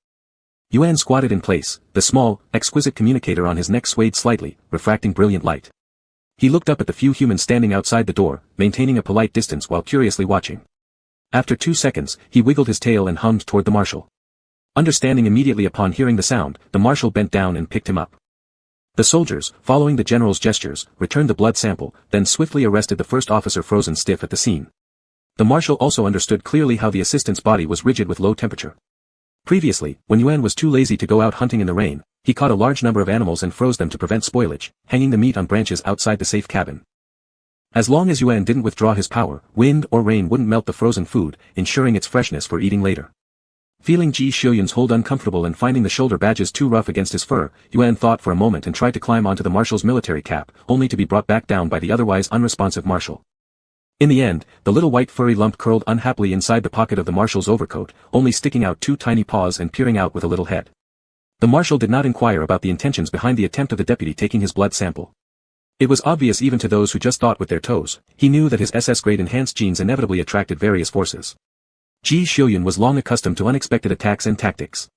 Yuan squatted in place, the small, exquisite communicator on his neck swayed slightly, refracting brilliant light. He looked up at the few humans standing outside the door, maintaining a polite distance while curiously watching. After 2 seconds, he wiggled his tail and hummed toward the marshal. Understanding immediately upon hearing the sound, the marshal bent down and picked him up. The soldiers, following the general's gestures, returned the blood sample, then swiftly arrested the first officer frozen stiff at the scene. The marshal also understood clearly how the assistant's body was rigid with low temperature. Previously, when Yuan was too lazy to go out hunting in the rain, he caught a large number of animals and froze them to prevent spoilage, hanging the meat on branches outside the safe cabin. As long as Yuan didn't withdraw his power, wind or rain wouldn't melt the frozen food, ensuring its freshness for eating later. Feeling Ji Xiuyun's hold uncomfortable and finding the shoulder badges too rough against his fur, Yuan thought for a moment and tried to climb onto the marshal's military cap, only to be brought back down by the otherwise unresponsive marshal. In the end, the little white furry lump curled unhappily inside the pocket of the marshal's overcoat, only sticking out 2 tiny paws and peering out with a little head. The marshal did not inquire about the intentions behind the attempt of the deputy taking his blood sample. It was obvious even to those who just thought with their toes. He knew that his SS-grade enhanced genes inevitably attracted various forces. Ji Xiuyun was long accustomed to unexpected attacks and tactics.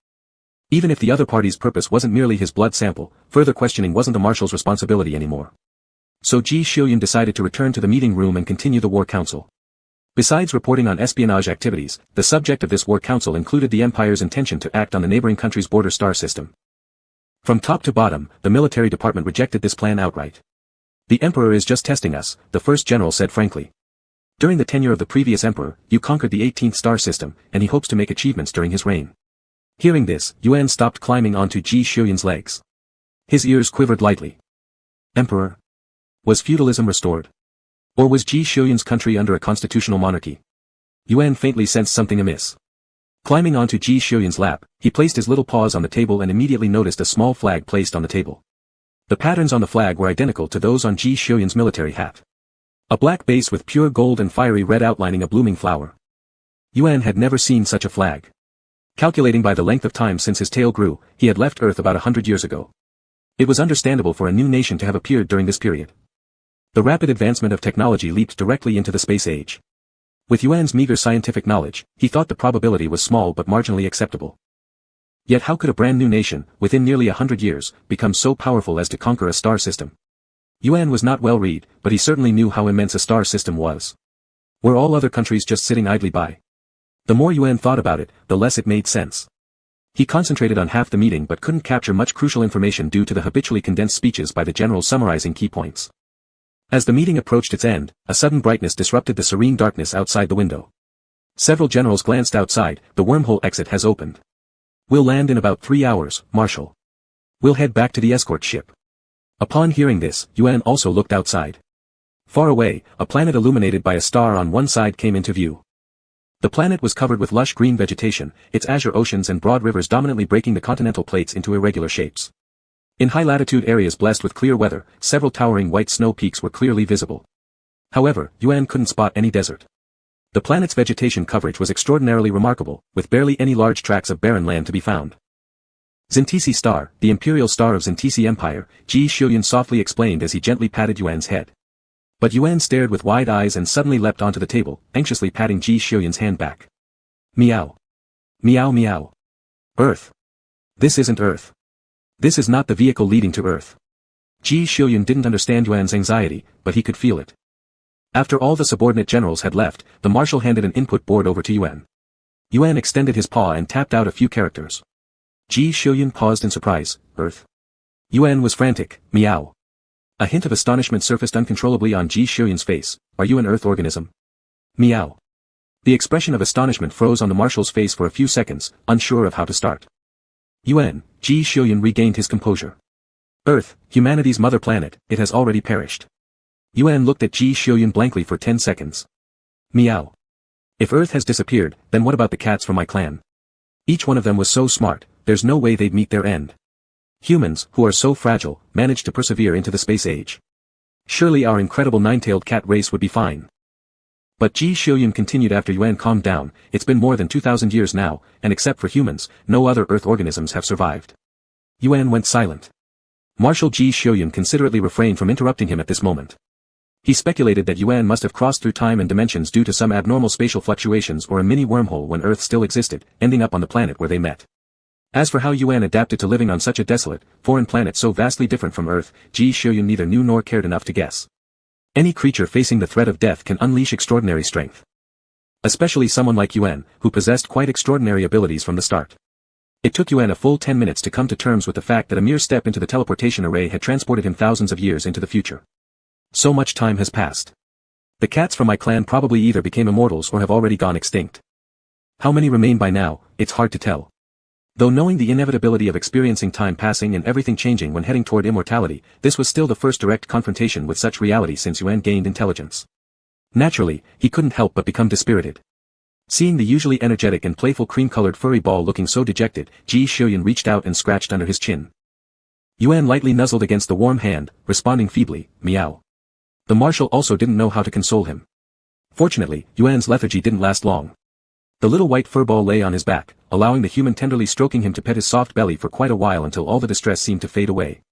Even if the other party's purpose wasn't merely his blood sample, further questioning wasn't the marshal's responsibility anymore. So Ji Xiuyun decided to return to the meeting room and continue the war council. Besides reporting on espionage activities, the subject of this war council included the Empire's intention to act on the neighboring country's border star system. From top to bottom, the military department rejected this plan outright. The Emperor is just testing us, the first general said frankly. During the tenure of the previous Emperor, you conquered the 18th star system, and he hopes to make achievements during his reign. Hearing this, Yuan stopped climbing onto Ji Xiuyun's legs. His ears quivered lightly. Emperor? Was feudalism restored? Or was Ji Xiuyun's country under a constitutional monarchy? Yuan faintly sensed something amiss. Climbing onto Ji Xiuyun's lap, he placed his little paws on the table and immediately noticed a small flag placed on the table. The patterns on the flag were identical to those on Ji Xiuyun's military hat. A black base with pure gold and fiery red outlining a blooming flower. Yuan had never seen such a flag. Calculating by the length of time since his tail grew, he had left Earth about 100 years ago. It was understandable for a new nation to have appeared during this period. The rapid advancement of technology leaped directly into the space age. With Yuan's meager scientific knowledge, he thought the probability was small but marginally acceptable. Yet how could a brand new nation, within nearly 100 years, become so powerful as to conquer a star system? Yuan was not well read, but he certainly knew how immense a star system was. Were all other countries just sitting idly by? The more Yuan thought about it, the less it made sense. He concentrated on half the meeting but couldn't capture much crucial information due to the habitually condensed speeches by the generals summarizing key points. As the meeting approached its end, a sudden brightness disrupted the serene darkness outside the window. Several generals glanced outside. The wormhole exit has opened. We'll land in about 3 hours, Marshal. We'll head back to the escort ship. Upon hearing this, Yuan also looked outside. Far away, a planet illuminated by a star on one side came into view. The planet was covered with lush green vegetation, its azure oceans and broad rivers dominantly breaking the continental plates into irregular shapes. In high-latitude areas blessed with clear weather, several towering white snow peaks were clearly visible. However, Yuan couldn't spot any desert. The planet's vegetation coverage was extraordinarily remarkable, with barely any large tracts of barren land to be found. Zintisi Star, the imperial star of Zintisi Empire, Ji Xiuyun softly explained as he gently patted Yuan's head. But Yuan stared with wide eyes and suddenly leapt onto the table, anxiously patting Ji Xiuyun's hand back. Meow. Meow meow. Earth. This isn't Earth. This is not the vehicle leading to Earth. Ji Xiuyun didn't understand Yuan's anxiety, but he could feel it. After all the subordinate generals had left, the marshal handed an input board over to Yuan. Yuan extended his paw and tapped out a few characters. Ji Xiuyun paused in surprise. Earth. Yuan was frantic. Meow. A hint of astonishment surfaced uncontrollably on Ji Xiuyun's face. Are you an Earth organism? Meow. The expression of astonishment froze on the marshal's face for a few seconds, unsure of how to start. Yuan, Ji Xiuyun regained his composure. Earth, humanity's mother planet, it has already perished. Yuan looked at Ji Xiuyun blankly for 10 seconds. Meow. If Earth has disappeared, then what about the cats from my clan? Each one of them was so smart, there's no way they'd meet their end. Humans, who are so fragile, managed to persevere into the space age. Surely our incredible nine-tailed cat race would be fine. But Ji Xiuyun continued after Yuan calmed down. It's been more than 2,000 years now, and except for humans, no other Earth organisms have survived. Yuan went silent. Marshal Ji Xiuyun considerately refrained from interrupting him at this moment. He speculated that Yuan must have crossed through time and dimensions due to some abnormal spatial fluctuations or a mini wormhole when Earth still existed, ending up on the planet where they met. As for how Yuan adapted to living on such a desolate, foreign planet so vastly different from Earth, Ji Xiuyun neither knew nor cared enough to guess. Any creature facing the threat of death can unleash extraordinary strength. Especially someone like Yuan, who possessed quite extraordinary abilities from the start. It took Yuan a full 10 minutes to come to terms with the fact that a mere step into the teleportation array had transported him thousands of years into the future. So much time has passed. The cats from my clan probably either became immortals or have already gone extinct. How many remain by now, it's hard to tell. Though knowing the inevitability of experiencing time passing and everything changing when heading toward immortality, this was still the first direct confrontation with such reality since Yuan gained intelligence. Naturally, he couldn't help but become dispirited. Seeing the usually energetic and playful cream-colored furry ball looking so dejected, Ji Xiuyun reached out and scratched under his chin. Yuan lightly nuzzled against the warm hand, responding feebly, meow. The marshal also didn't know how to console him. Fortunately, Yuan's lethargy didn't last long. The little white fur ball lay on his back, allowing the human tenderly stroking him to pet his soft belly for quite a while until all the distress seemed to fade away.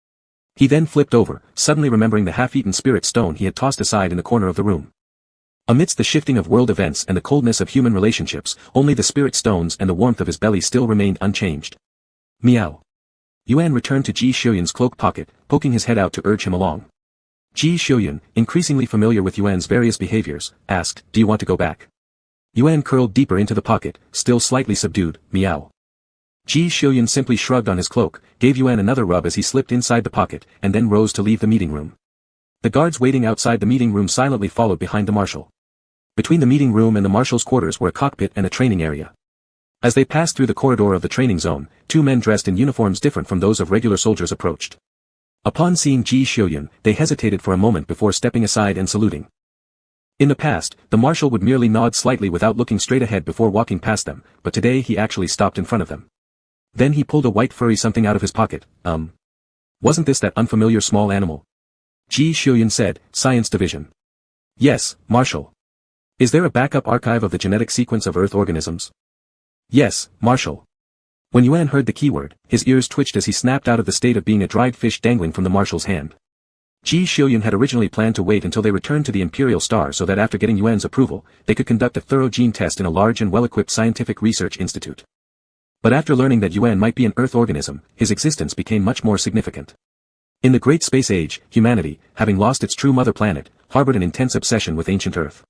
He then flipped over, suddenly remembering the half-eaten spirit stone he had tossed aside in the corner of the room. Amidst the shifting of world events and the coldness of human relationships, only the spirit stones and the warmth of his belly still remained unchanged. Meow. Yuan returned to Ji Xiuyun's cloak pocket, poking his head out to urge him along. Ji Xiuyun, increasingly familiar with Yuan's various behaviors, asked, "Do you want to go back?" Yuan curled deeper into the pocket, still slightly subdued. Meow. Ji Xiuyun simply shrugged on his cloak, gave Yuan another rub as he slipped inside the pocket, and then rose to leave the meeting room. The guards waiting outside the meeting room silently followed behind the marshal. Between the meeting room and the marshal's quarters were a cockpit and a training area. As they passed through the corridor of the training zone, two men dressed in uniforms different from those of regular soldiers approached. Upon seeing Ji Xiuyun, they hesitated for a moment before stepping aside and saluting. In the past, the marshal would merely nod slightly without looking straight ahead before walking past them, but today he actually stopped in front of them. Then he pulled a white furry something out of his pocket. Wasn't this that unfamiliar small animal? Ji Xiuyun said, Science Division. Yes, Marshal. Is there a backup archive of the genetic sequence of Earth organisms? Yes, Marshal. When Yuan heard the keyword, his ears twitched as he snapped out of the state of being a dried fish dangling from the marshal's hand. Ji Xiuyun had originally planned to wait until they returned to the Imperial Star so that after getting Yuan's approval, they could conduct a thorough gene test in a large and well-equipped scientific research institute. But after learning that Yuan might be an Earth organism, his existence became much more significant. In the Great Space Age, humanity, having lost its true mother planet, harbored an intense obsession with ancient Earth.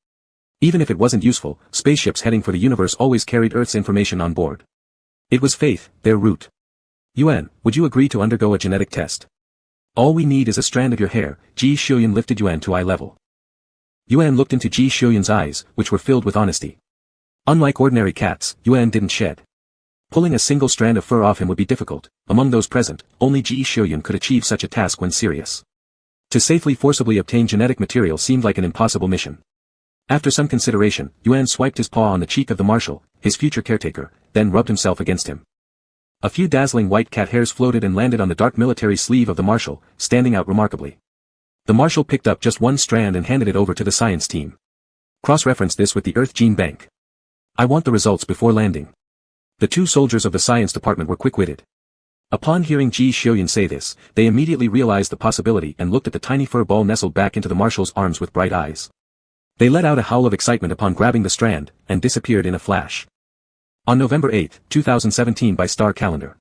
Even if it wasn't useful, spaceships heading for the universe always carried Earth's information on board. It was faith, their root. Yuan, would you agree to undergo a genetic test? All we need is a strand of your hair. Ji Xiuyun lifted Yuan to eye level. Yuan looked into Ji Xiuyun's eyes, which were filled with honesty. Unlike ordinary cats, Yuan didn't shed. Pulling a single strand of fur off him would be difficult. Among those present, only Ji Xiuyun could achieve such a task when serious. To safely forcibly obtain genetic material seemed like an impossible mission. After some consideration, Yuan swiped his paw on the cheek of the marshal, his future caretaker, then rubbed himself against him. A few dazzling white cat hairs floated and landed on the dark military sleeve of the marshal, standing out remarkably. The marshal picked up just one strand and handed it over to the science team. Cross-reference this with the Earth Gene Bank. I want the results before landing. The two soldiers of the science department were quick-witted. Upon hearing Ji Xiuyun say this, they immediately realized the possibility and looked at the tiny fur ball nestled back into the marshal's arms with bright eyes. They let out a howl of excitement upon grabbing the strand, and disappeared in a flash. On November 8, 2017 by star calendar.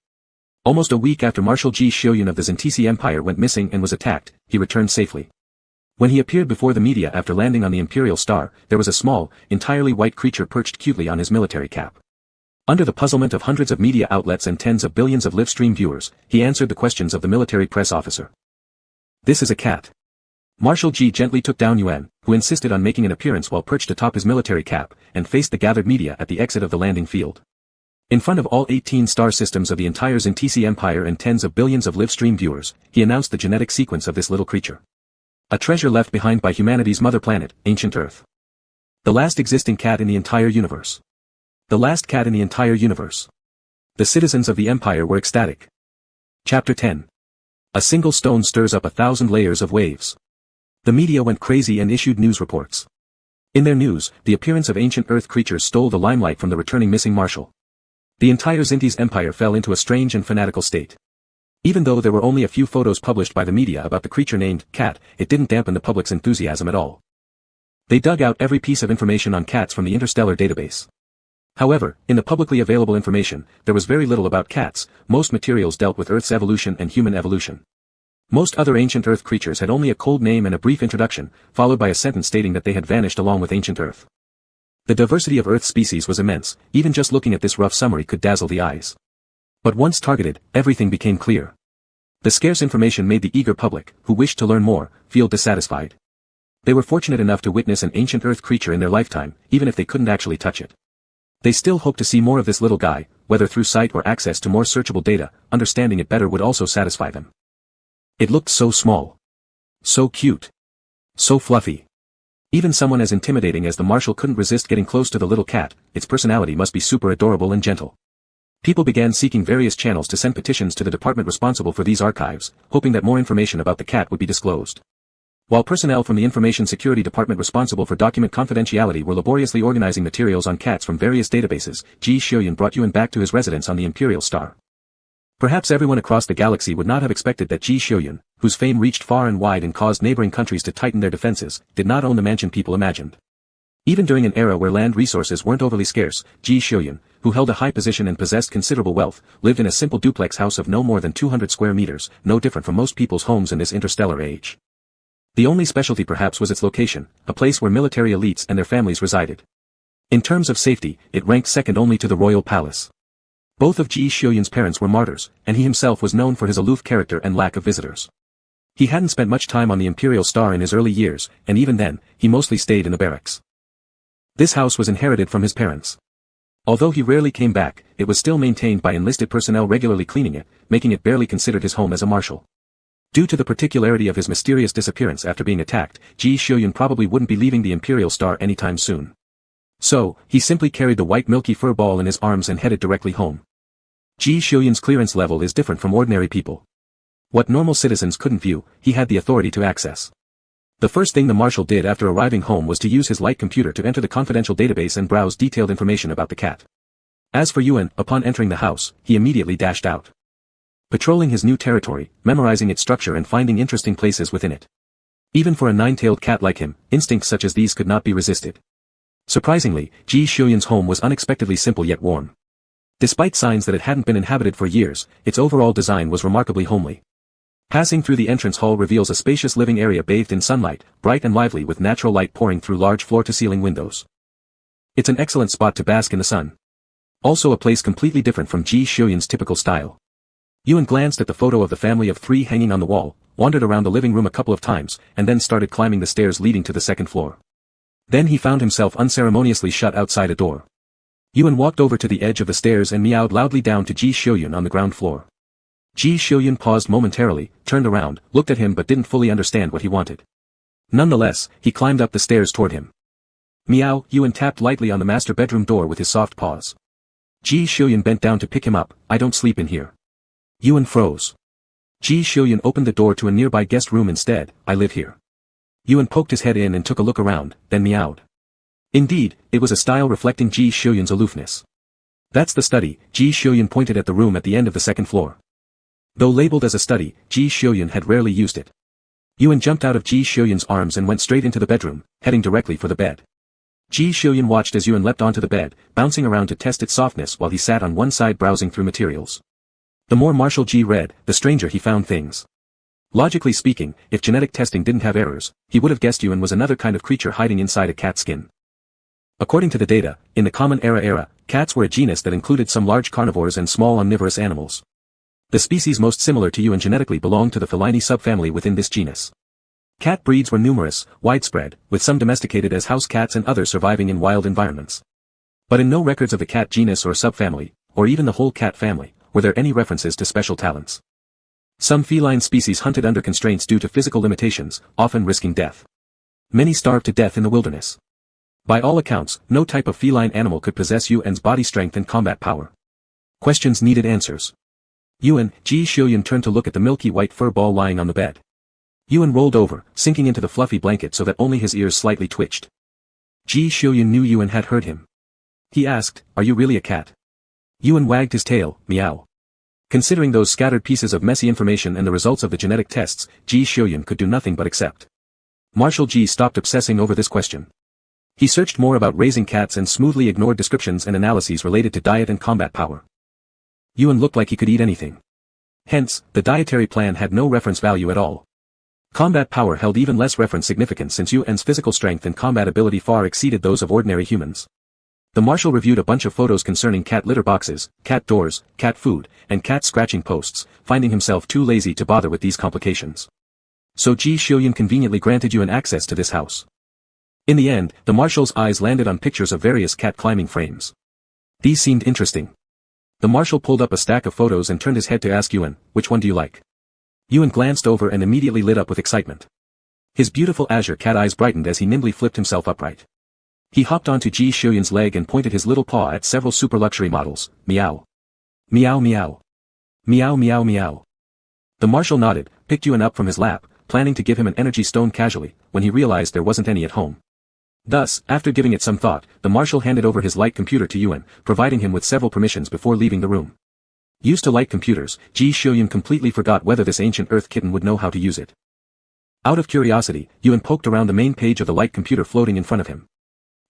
Almost a week after Marshal Ji Xiuyun of the Zentisi Empire went missing and was attacked, he returned safely. When he appeared before the media after landing on the Imperial Star, there was a small, entirely white creature perched cutely on his military cap. Under the puzzlement of hundreds of media outlets and tens of billions of live-stream viewers, he answered the questions of the military press officer. This is a cat. Marshal Ji gently took down Yuan, who insisted on making an appearance while perched atop his military cap, and faced the gathered media at the exit of the landing field. In front of all 18 star systems of the entire Zentisi Empire and tens of billions of live-stream viewers, he announced the genetic sequence of this little creature. A treasure left behind by humanity's mother planet, ancient Earth. The last existing cat in the entire universe. The last cat in the entire universe. The citizens of the Empire were ecstatic. Chapter 10. A single stone stirs up 1,000 layers of waves. The media went crazy and issued news reports. In their news, the appearance of ancient Earth creatures stole the limelight from the returning missing marshal. The entire Zentisi Empire fell into a strange and fanatical state. Even though there were only a few photos published by the media about the creature named Cat, it didn't dampen the public's enthusiasm at all. They dug out every piece of information on cats from the interstellar database. However, in the publicly available information, there was very little about cats. Most materials dealt with Earth's evolution and human evolution. Most other ancient Earth creatures had only a cold name and a brief introduction, followed by a sentence stating that they had vanished along with ancient Earth. The diversity of Earth's species was immense. Even just looking at this rough summary could dazzle the eyes. But once targeted, everything became clear. The scarce information made the eager public, who wished to learn more, feel dissatisfied. They were fortunate enough to witness an ancient Earth creature in their lifetime, even if they couldn't actually touch it. They still hoped to see more of this little guy, whether through sight or access to more searchable data. Understanding it better would also satisfy them. It looked so small. So cute. So fluffy. Even someone as intimidating as the marshal couldn't resist getting close to the little cat. Its personality must be super adorable and gentle. People began seeking various channels to send petitions to the department responsible for these archives, hoping that more information about the cat would be disclosed. While personnel from the Information Security Department responsible for document confidentiality were laboriously organizing materials on cats from various databases, Ji Xiuyun brought Yuan back to his residence on the Imperial Star. Perhaps everyone across the galaxy would not have expected that Ji Xiuyun, whose fame reached far and wide and caused neighboring countries to tighten their defenses, did not own the mansion people imagined. Even during an era where land resources weren't overly scarce, Ji Xiuyun, who held a high position and possessed considerable wealth, lived in a simple duplex house of no more than 200 square meters, no different from most people's homes in this interstellar age. The only specialty perhaps was its location, a place where military elites and their families resided. In terms of safety, it ranked second only to the royal palace. Both of Ji Xiuyun's parents were martyrs, and he himself was known for his aloof character and lack of visitors. He hadn't spent much time on the Imperial Star in his early years, and even then, he mostly stayed in the barracks. This house was inherited from his parents. Although he rarely came back, it was still maintained by enlisted personnel regularly cleaning it, making it barely considered his home as a marshal. Due to the particularity of his mysterious disappearance after being attacked, Ji Xiuyun probably wouldn't be leaving the Imperial Star anytime soon. So, he simply carried the white milky fur ball in his arms and headed directly home. Ji Xiuyun's clearance level is different from ordinary people. What normal citizens couldn't view, he had the authority to access. The first thing the marshal did after arriving home was to use his light computer to enter the confidential database and browse detailed information about the cat. As for Yuan, upon entering the house, he immediately dashed out. Patrolling his new territory, memorizing its structure and finding interesting places within it. Even for a nine-tailed cat like him, instincts such as these could not be resisted. Surprisingly, Ji Xiuyun's home was unexpectedly simple yet warm. Despite signs that it hadn't been inhabited for years, its overall design was remarkably homely. Passing through the entrance hall reveals a spacious living area bathed in sunlight, bright and lively with natural light pouring through large floor-to-ceiling windows. It's an excellent spot to bask in the sun. Also a place completely different from Ji Xiuyun's typical style. Yuan glanced at the photo of the family of three hanging on the wall, wandered around the living room a couple of times, and then started climbing the stairs leading to the second floor. Then he found himself unceremoniously shut outside a door. Yuan walked over to the edge of the stairs and meowed loudly down to Ji Xiuyun on the ground floor. Ji Xiuyun paused momentarily, turned around, looked at him but didn't fully understand what he wanted. Nonetheless, he climbed up the stairs toward him. Meow, Yuan tapped lightly on the master bedroom door with his soft paws. Ji Xiuyun bent down to pick him up. I don't sleep in here. Yuan froze. Ji Xiuyun opened the door to a nearby guest room instead. I live here. Yuan poked his head in and took a look around, then meowed. Indeed, it was a style reflecting Ji Xiuyun's aloofness. That's the study. Ji Xiuyun pointed at the room at the end of the second floor. Though labeled as a study, Ji Xiuyun had rarely used it. Yuan jumped out of Ji Xiuyun's arms and went straight into the bedroom, heading directly for the bed. Ji Xiuyun watched as Yuan leapt onto the bed, bouncing around to test its softness while he sat on one side browsing through materials. The more Marshal Ji read, the stranger he found things. Logically speaking, if genetic testing didn't have errors, he would have guessed Yuan was another kind of creature hiding inside a cat's skin. According to the data, in the Common Era, cats were a genus that included some large carnivores and small omnivorous animals. The species most similar to Yuan genetically belonged to the feline subfamily within this genus. Cat breeds were numerous, widespread, with some domesticated as house cats and others surviving in wild environments. But in no records of the cat genus or subfamily, or even the whole cat family, were there any references to special talents. Some feline species hunted under constraints due to physical limitations, often risking death. Many starved to death in the wilderness. By all accounts, no type of feline animal could possess Yuan's body strength and combat power. Questions needed answers. Yuan, Ji Xiuyun turned to look at the milky white fur ball lying on the bed. Yuan rolled over, sinking into the fluffy blanket so that only his ears slightly twitched. Ji Xiuyun knew Yuan had heard him. He asked, "Are you really a cat?" Yuan wagged his tail, meow. Considering those scattered pieces of messy information and the results of the genetic tests, Ji Xiuyun could do nothing but accept. Marshal Ji stopped obsessing over this question. He searched more about raising cats and smoothly ignored descriptions and analyses related to diet and combat power. Yuan looked like he could eat anything. Hence, the dietary plan had no reference value at all. Combat power held even less reference significance since Yuan's physical strength and combat ability far exceeded those of ordinary humans. The marshal reviewed a bunch of photos concerning cat litter boxes, cat doors, cat food, and cat scratching posts, finding himself too lazy to bother with these complications. So Ji Xiuyun conveniently granted Yuan access to this house. In the end, the marshal's eyes landed on pictures of various cat climbing frames. These seemed interesting. The marshal pulled up a stack of photos and turned his head to ask Yuan, "Which one do you like?" Yuan glanced over and immediately lit up with excitement. His beautiful azure cat eyes brightened as he nimbly flipped himself upright. He hopped onto Ji Xiuyun's leg and pointed his little paw at several super luxury models. Meow. Meow meow. Meow meow meow. The marshal nodded, picked Yuan up from his lap, planning to give him an energy stone casually, when he realized there wasn't any at home. Thus, after giving it some thought, the Marshal handed over his light computer to Yuan, providing him with several permissions before leaving the room. Used to light computers, Ji Xiuyun completely forgot whether this ancient Earth kitten would know how to use it. Out of curiosity, Yuan poked around the main page of the light computer floating in front of him.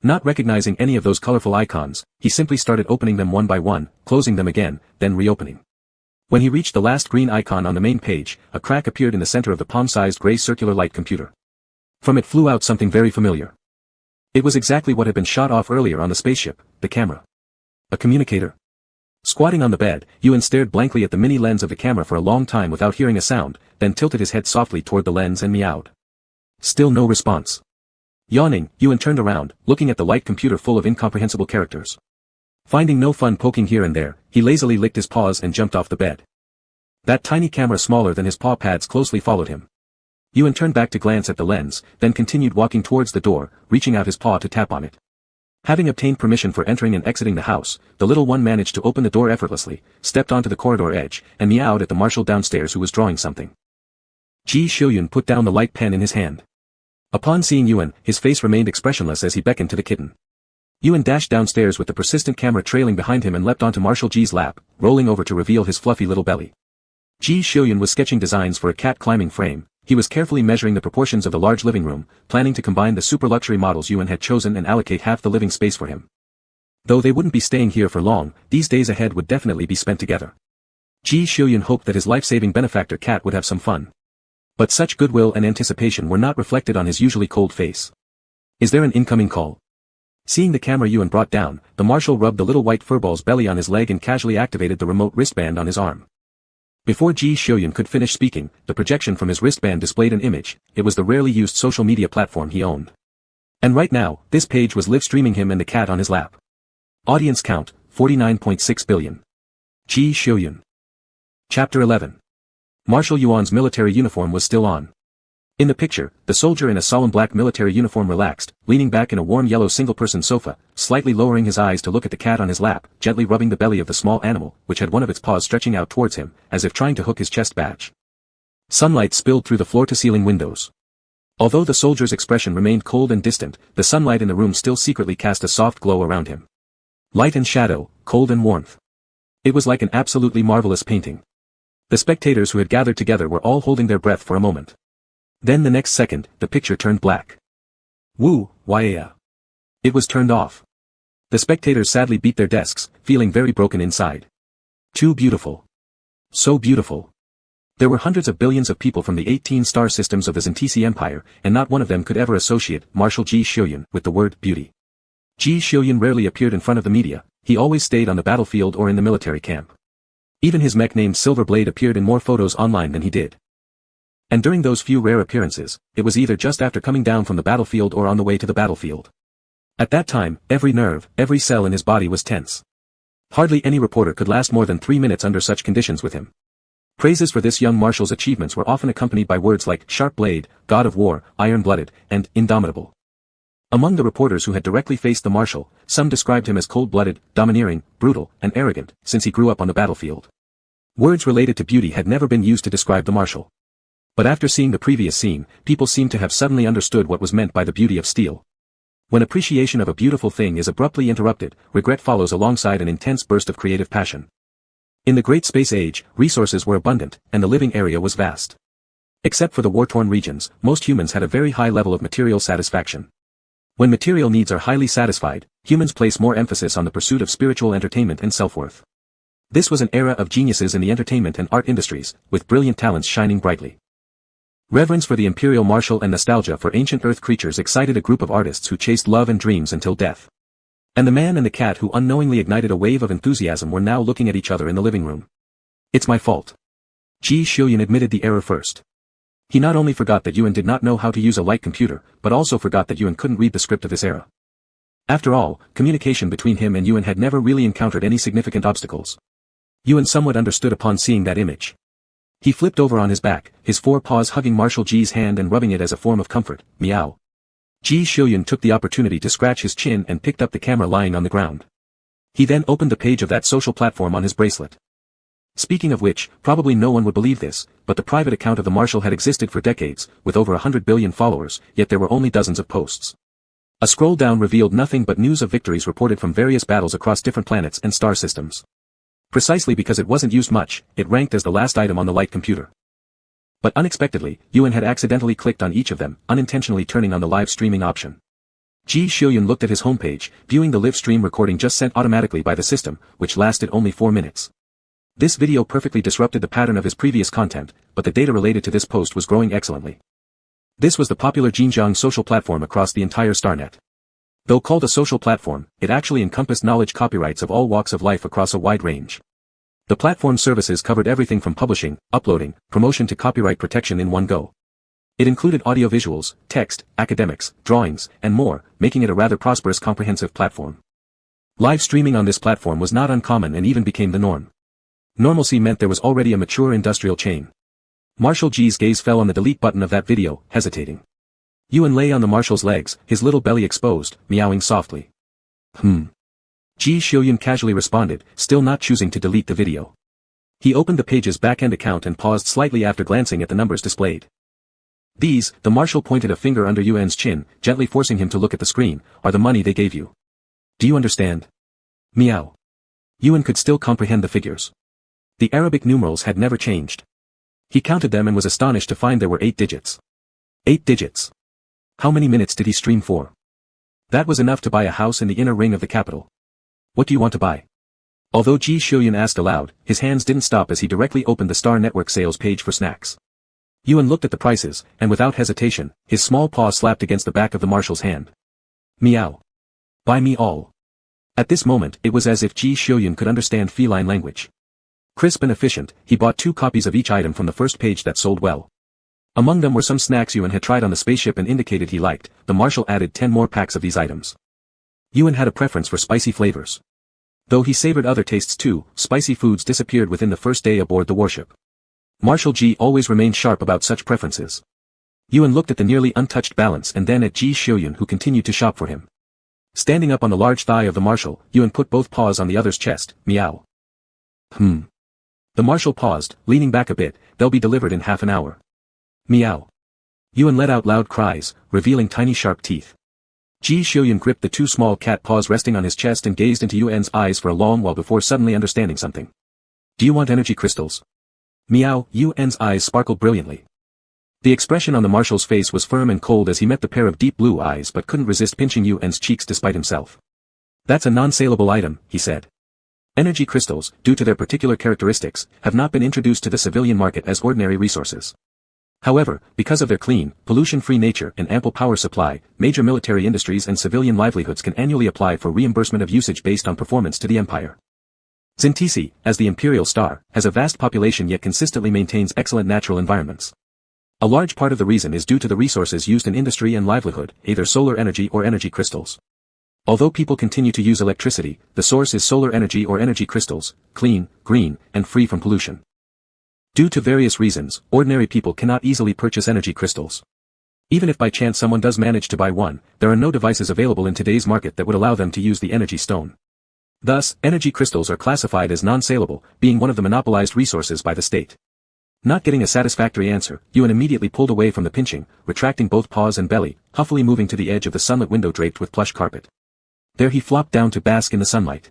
Not recognizing any of those colorful icons, he simply started opening them one by one, closing them again, then reopening. When he reached the last green icon on the main page, a crack appeared in the center of the palm-sized gray circular light computer. From it flew out something very familiar. It was exactly what had been shot off earlier on the spaceship, the camera. A communicator. Squatting on the bed, Yuan stared blankly at the mini lens of the camera for a long time without hearing a sound, then tilted his head softly toward the lens and meowed. Still no response. Yawning, Yuan turned around, looking at the light computer full of incomprehensible characters. Finding no fun poking here and there, he lazily licked his paws and jumped off the bed. That tiny camera smaller than his paw pads closely followed him. Yuan turned back to glance at the lens, then continued walking towards the door, reaching out his paw to tap on it. Having obtained permission for entering and exiting the house, the little one managed to open the door effortlessly, stepped onto the corridor edge, and meowed at the Marshal downstairs who was drawing something. Ji Xiuyun put down the light pen in his hand. Upon seeing Yuan, his face remained expressionless as he beckoned to the kitten. Yuan dashed downstairs with the persistent camera trailing behind him and leapt onto Marshal Ji's lap, rolling over to reveal his fluffy little belly. Ji Xiuyun was sketching designs for a cat climbing frame. He was carefully measuring the proportions of the large living room, planning to combine the super luxury models Yuan had chosen and allocate half the living space for him. Though they wouldn't be staying here for long, these days ahead would definitely be spent together. Ji Xiuyun hoped that his life-saving benefactor cat would have some fun. But such goodwill and anticipation were not reflected on his usually cold face. Is there an incoming call? Seeing the camera Yuan brought down, the Marshal rubbed the little white furball's belly on his leg and casually activated the remote wristband on his arm. Before Ji Xiuyun could finish speaking, the projection from his wristband displayed an image. It was the rarely used social media platform he owned. And right now, this page was live-streaming him and the cat on his lap. Audience count, 49.6 billion. Ji Xiuyun. Chapter 11. Marshal Yuan's military uniform was still on. In the picture, the soldier in a solemn black military uniform relaxed, leaning back in a warm yellow single-person sofa, slightly lowering his eyes to look at the cat on his lap, gently rubbing the belly of the small animal, which had one of its paws stretching out towards him, as if trying to hook his chest badge. Sunlight spilled through the floor-to-ceiling windows. Although the soldier's expression remained cold and distant, the sunlight in the room still secretly cast a soft glow around him. Light and shadow, cold and warmth. It was like an absolutely marvelous painting. The spectators who had gathered together were all holding their breath for a moment. Then the next second, the picture turned black. Woo, why? It was turned off. The spectators sadly beat their desks, feeling very broken inside. Too beautiful. So beautiful. There were hundreds of billions of people from the 18 star systems of the Zantisi Empire, and not one of them could ever associate Marshal Ji Xiuyun with the word beauty. Ji Xiuyun rarely appeared in front of the media, he always stayed on the battlefield or in the military camp. Even his mech named Silver Blade appeared in more photos online than he did. And during those few rare appearances, it was either just after coming down from the battlefield or on the way to the battlefield. At that time, every nerve, every cell in his body was tense. Hardly any reporter could last more than 3 minutes under such conditions with him. Praises for this young marshal's achievements were often accompanied by words like sharp blade, god of war, iron-blooded, and indomitable. Among the reporters who had directly faced the marshal, some described him as cold-blooded, domineering, brutal, and arrogant, since he grew up on the battlefield. Words related to beauty had never been used to describe the marshal. But after seeing the previous scene, people seemed to have suddenly understood what was meant by the beauty of steel. When appreciation of a beautiful thing is abruptly interrupted, regret follows alongside an intense burst of creative passion. In the Great Space Age, resources were abundant, and the living area was vast. Except for the war-torn regions, most humans had a very high level of material satisfaction. When material needs are highly satisfied, humans place more emphasis on the pursuit of spiritual entertainment and self-worth. This was an era of geniuses in the entertainment and art industries, with brilliant talents shining brightly. Reverence for the Imperial Marshal and nostalgia for ancient Earth creatures excited a group of artists who chased love and dreams until death. And the man and the cat who unknowingly ignited a wave of enthusiasm were now looking at each other in the living room. It's my fault. Ji Xiuyun admitted the error first. He not only forgot that Yuan did not know how to use a light computer, but also forgot that Yuan couldn't read the script of this era. After all, communication between him and Yuan had never really encountered any significant obstacles. Yuan somewhat understood upon seeing that image. He flipped over on his back, his 4 paws hugging Marshal Ji's hand and rubbing it as a form of comfort. Meow. Ji Xiuyun took the opportunity to scratch his chin and picked up the camera lying on the ground. He then opened the page of that social platform on his bracelet. Speaking of which, probably no one would believe this, but the private account of the Marshal had existed for decades, with over 100 billion followers, yet there were only dozens of posts. A scroll down revealed nothing but news of victories reported from various battles across different planets and star systems. Precisely because it wasn't used much, it ranked as the last item on the light computer. But unexpectedly, Yuan had accidentally clicked on each of them, unintentionally turning on the live streaming option. Ji Xiuyun looked at his homepage, viewing the live stream recording just sent automatically by the system, which lasted only 4 minutes. This video perfectly disrupted the pattern of his previous content, but the data related to this post was growing excellently. This was the popular Xinjiang social platform across the entire StarNet. Though called a social platform, it actually encompassed knowledge copyrights of all walks of life across a wide range. The platform's services covered everything from publishing, uploading, promotion to copyright protection in one go. It included audiovisuals, text, academics, drawings, and more, making it a rather prosperous comprehensive platform. Live streaming on this platform was not uncommon and even became the norm. Normalcy meant there was already a mature industrial chain. Marshal Ji's gaze fell on the delete button of that video, hesitating. Yuan lay on the Marshal's legs, his little belly exposed, meowing softly. Ji Xiuyun casually responded, still not choosing to delete the video. He opened the page's back-end account and paused slightly after glancing at the numbers displayed. These, the Marshal pointed a finger under Yuan's chin, gently forcing him to look at the screen, are the money they gave you. Do you understand? Meow. Yuan could still comprehend the figures. The Arabic numerals had never changed. He counted them and was astonished to find there were 8 digits. 8 digits. How many minutes did he stream for? That was enough to buy a house in the inner ring of the capital. What do you want to buy? Although Ji Xiuyun asked aloud, his hands didn't stop as he directly opened the Star Network sales page for snacks. Yuan looked at the prices, and without hesitation, his small paw slapped against the back of the Marshal's hand. Meow. Buy me all. At this moment, it was as if Ji Xiuyun could understand feline language. Crisp and efficient, he bought 2 copies of each item from the first page that sold well. Among them were some snacks Yuan had tried on the spaceship and indicated he liked. The Marshal added 10 more packs of these items. Yuan had a preference for spicy flavors. Though he savored other tastes too, spicy foods disappeared within the first day aboard the warship. Marshal Ji always remained sharp about such preferences. Yuan looked at the nearly untouched balance and then at Ji Xiuyun, who continued to shop for him. Standing up on the large thigh of the Marshal, Yuan put both paws on the other's chest. Meow. The Marshal paused, leaning back a bit. They'll be delivered in half an hour. Meow. Yuan let out loud cries, revealing tiny sharp teeth. Ji Xiuyun gripped the 2 small cat paws resting on his chest and gazed into Yuan's eyes for a long while before suddenly understanding something. Do you want energy crystals? Meow. Yuan's eyes sparkled brilliantly. The expression on the Marshal's face was firm and cold as he met the pair of deep blue eyes but couldn't resist pinching Yuan's cheeks despite himself. That's a non-saleable item, he said. Energy crystals, due to their particular characteristics, have not been introduced to the civilian market as ordinary resources. However, because of their clean, pollution-free nature and ample power supply, major military industries and civilian livelihoods can annually apply for reimbursement of usage based on performance to the Empire. Xintisi, as the Imperial Star, has a vast population yet consistently maintains excellent natural environments. A large part of the reason is due to the resources used in industry and livelihood, either solar energy or energy crystals. Although people continue to use electricity, the source is solar energy or energy crystals, clean, green, and free from pollution. Due to various reasons, ordinary people cannot easily purchase energy crystals. Even if by chance someone does manage to buy one, there are no devices available in today's market that would allow them to use the energy stone. Thus, energy crystals are classified as non-saleable, being one of the monopolized resources by the state. Not getting a satisfactory answer, Yuan immediately pulled away from the pinching, retracting both paws and belly, huffily moving to the edge of the sunlit window draped with plush carpet. There he flopped down to bask in the sunlight.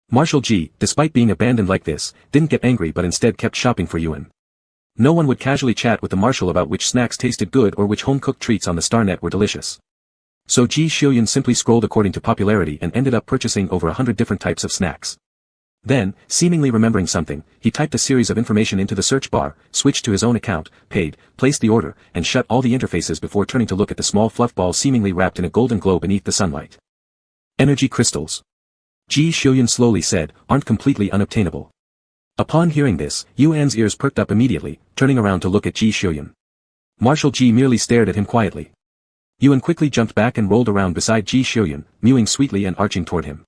Marshal Ji, despite being abandoned like this, didn't get angry but instead kept shopping for Yuan. No one would casually chat with the Marshal about which snacks tasted good or which home-cooked treats on the StarNet were delicious. So Ji Xiuyun simply scrolled according to popularity and ended up purchasing over 100 different types of snacks. Then, seemingly remembering something, he typed a series of information into the search bar, switched to his own account, paid, placed the order, and shut all the interfaces before turning to look at the small fluff ball seemingly wrapped in a golden glow beneath the sunlight. Energy crystals. Ji Xiuyun slowly said, aren't completely unobtainable. Upon hearing this, Yuan's ears perked up immediately, turning around to look at Ji Xiuyun. Marshal Ji merely stared at him quietly. Yuan quickly jumped back and rolled around beside Ji Xiuyun, mewing sweetly and arching toward him.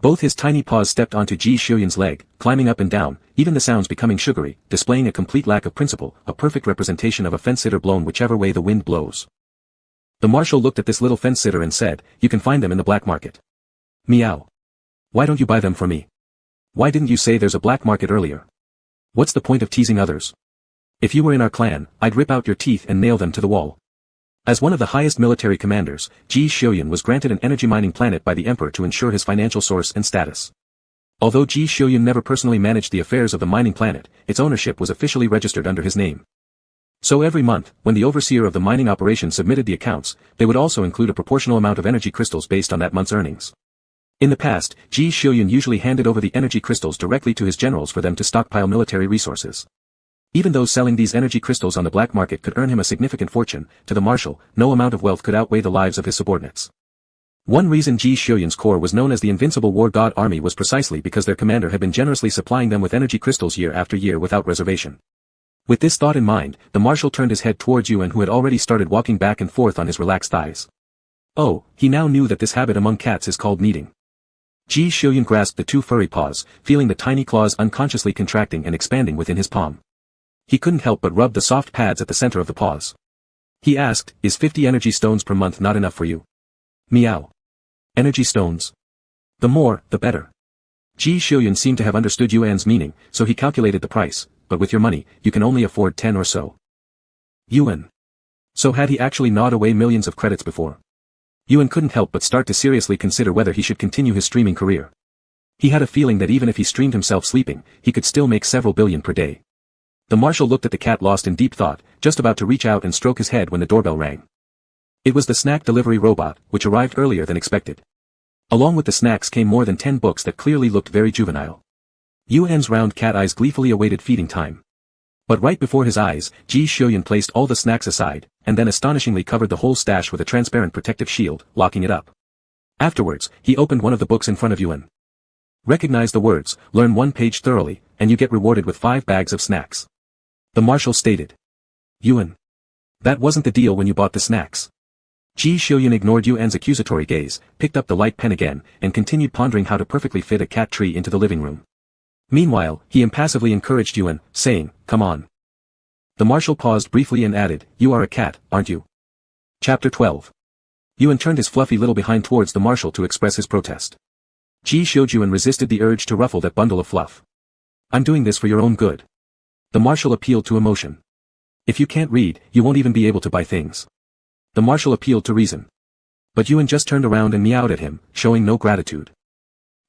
Both his tiny paws stepped onto Ji Xiuyun's leg, climbing up and down, even the sounds becoming sugary, displaying a complete lack of principle, a perfect representation of a fence-sitter blown whichever way the wind blows. The Marshal looked at this little fence-sitter and said, you can find them in the black market. Meow. Why don't you buy them for me? Why didn't you say there's a black market earlier? What's the point of teasing others? If you were in our clan, I'd rip out your teeth and nail them to the wall. As one of the highest military commanders, Ji Xiuyun was granted an energy mining planet by the emperor to ensure his financial source and status. Although Ji Xiuyun never personally managed the affairs of the mining planet, its ownership was officially registered under his name. So every month, when the overseer of the mining operation submitted the accounts, they would also include a proportional amount of energy crystals based on that month's earnings. In the past, Ji Xiuyun usually handed over the energy crystals directly to his generals for them to stockpile military resources. Even though selling these energy crystals on the black market could earn him a significant fortune, to the marshal, no amount of wealth could outweigh the lives of his subordinates. One reason Ji Xiuyun's corps was known as the Invincible War God Army was precisely because their commander had been generously supplying them with energy crystals year after year without reservation. With this thought in mind, the marshal turned his head towards Yuan, who had already started walking back and forth on his relaxed thighs. Oh, he now knew that this habit among cats is called kneading. Ji Xiuyun grasped the two furry paws, feeling the tiny claws unconsciously contracting and expanding within his palm. He couldn't help but rub the soft pads at the center of the paws. He asked, "Is 50 energy stones per month not enough for you?" Meow. Energy stones. The more, the better. Ji Xiuyun seemed to have understood Yuan's meaning, so he calculated the price, but with your money, you can only afford 10 or so. Yuan. So had he actually gnawed away millions of credits before? Yuan couldn't help but start to seriously consider whether he should continue his streaming career. He had a feeling that even if he streamed himself sleeping, he could still make several billion per day. The marshal looked at the cat lost in deep thought, just about to reach out and stroke his head when the doorbell rang. It was the snack delivery robot, which arrived earlier than expected. Along with the snacks came more than 10 books that clearly looked very juvenile. Yuan's round cat eyes gleefully awaited feeding time. But right before his eyes, Ji Xiuyun placed all the snacks aside, and then astonishingly covered the whole stash with a transparent protective shield, locking it up. Afterwards, he opened one of the books in front of Yuan. Recognize the words, learn one page thoroughly, and you get rewarded with 5 bags of snacks. The marshal stated. Yuan. That wasn't the deal when you bought the snacks. Ji Xiuyun ignored Yuan's accusatory gaze, picked up the light pen again, and continued pondering how to perfectly fit a cat tree into the living room. Meanwhile, he impassively encouraged Yuan, saying, "Come on." The marshal paused briefly and added, "You are a cat, aren't you?" Chapter 12. Yuan turned his fluffy little behind towards the marshal to express his protest. Ji Xiuyun resisted the urge to ruffle that bundle of fluff. "I'm doing this for your own good." The marshal appealed to emotion. "If you can't read, you won't even be able to buy things." The marshal appealed to reason. But Yuan just turned around and meowed at him, showing no gratitude.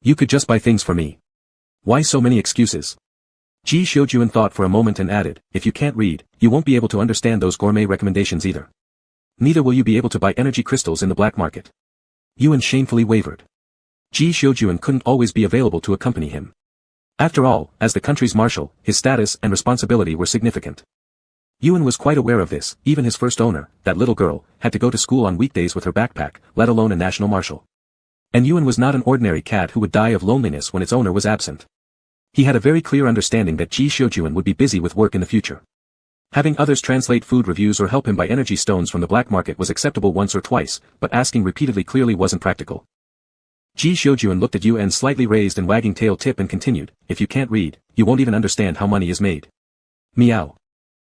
"You could just buy things for me. Why so many excuses?" Ji Xiuyun thought for a moment and added, "If you can't read, you won't be able to understand those gourmet recommendations either. Neither will you be able to buy energy crystals in the black market." Yuan shamefully wavered. Ji Xiuyun couldn't always be available to accompany him. After all, as the country's marshal, his status and responsibility were significant. Yuan was quite aware of this. Even his first owner, that little girl, had to go to school on weekdays with her backpack, let alone a national marshal. And Yuan was not an ordinary cat who would die of loneliness when its owner was absent. He had a very clear understanding that Ji Xiuyun would be busy with work in the future. Having others translate food reviews or help him buy energy stones from the black market was acceptable once or twice, but asking repeatedly clearly wasn't practical. Ji Xiuyun looked at Yuan's slightly raised and wagging tail tip and continued, "If you can't read, you won't even understand how money is made." Meow.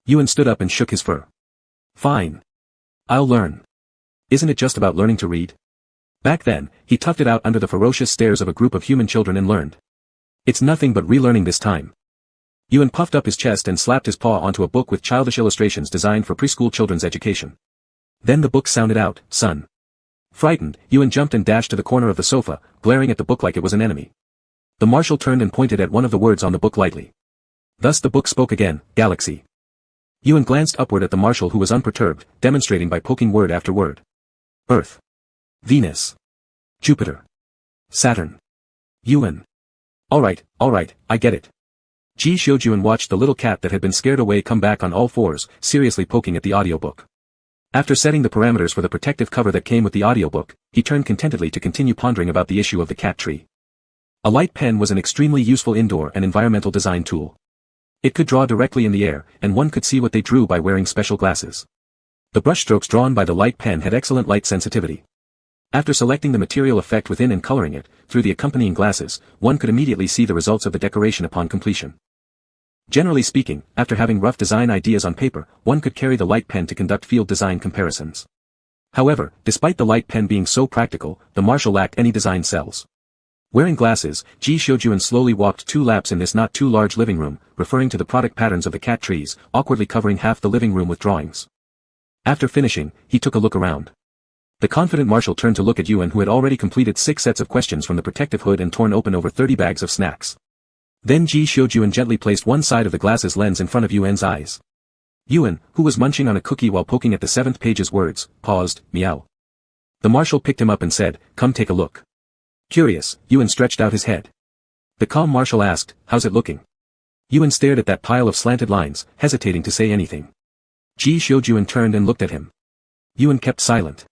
Yuan stood up and shook his fur. "Fine. I'll learn. Isn't it just about learning to read?" Back then, he toughed it out under the ferocious stares of a group of human children and learned. "It's nothing but relearning this time." Yuan puffed up his chest and slapped his paw onto a book with childish illustrations designed for preschool children's education. Then the book sounded out, "Son." Frightened, Yuan jumped and dashed to the corner of the sofa, glaring at the book like it was an enemy. The marshal turned and pointed at one of the words on the book lightly. Thus the book spoke again, "Galaxy." Yuan glanced upward at the marshal, who was unperturbed, demonstrating by poking word after word. Earth. Venus. Jupiter. Saturn. Yuan. All right, I get it. Ji Xiuyun watched the little cat that had been scared away come back on all fours, seriously poking at the audiobook. After setting the parameters for the protective cover that came with the audiobook, he turned contentedly to continue pondering about the issue of the cat tree. A light pen was an extremely useful indoor and environmental design tool. It could draw directly in the air, and one could see what they drew by wearing special glasses. The brushstrokes drawn by the light pen had excellent light sensitivity. After selecting the material effect within and coloring it, through the accompanying glasses, one could immediately see the results of the decoration upon completion. Generally speaking, after having rough design ideas on paper, one could carry the light pen to conduct field design comparisons. However, despite the light pen being so practical, the marshal lacked any design cells. Wearing glasses, Ji Xiujuan slowly walked 2 laps in this not too large living room, referring to the product patterns of the cat trees, awkwardly covering half the living room with drawings. After finishing, he took a look around. The confident Marshal turned to look at Yuan, who had already completed 6 sets of questions from the protective hood and torn open over 30 bags of snacks. Then Ji Xiujuan gently placed one side of the glasses lens in front of Yuan's eyes. Yuan, who was munching on a cookie while poking at the 7th page's words, paused, meow. The Marshal picked him up and said, "Come take a look." Curious, Yuan stretched out his head. The calm Marshal asked, "How's it looking?" Yuan stared at that pile of slanted lines, hesitating to say anything. Ji Xiujuan turned and looked at him. Yuan kept silent.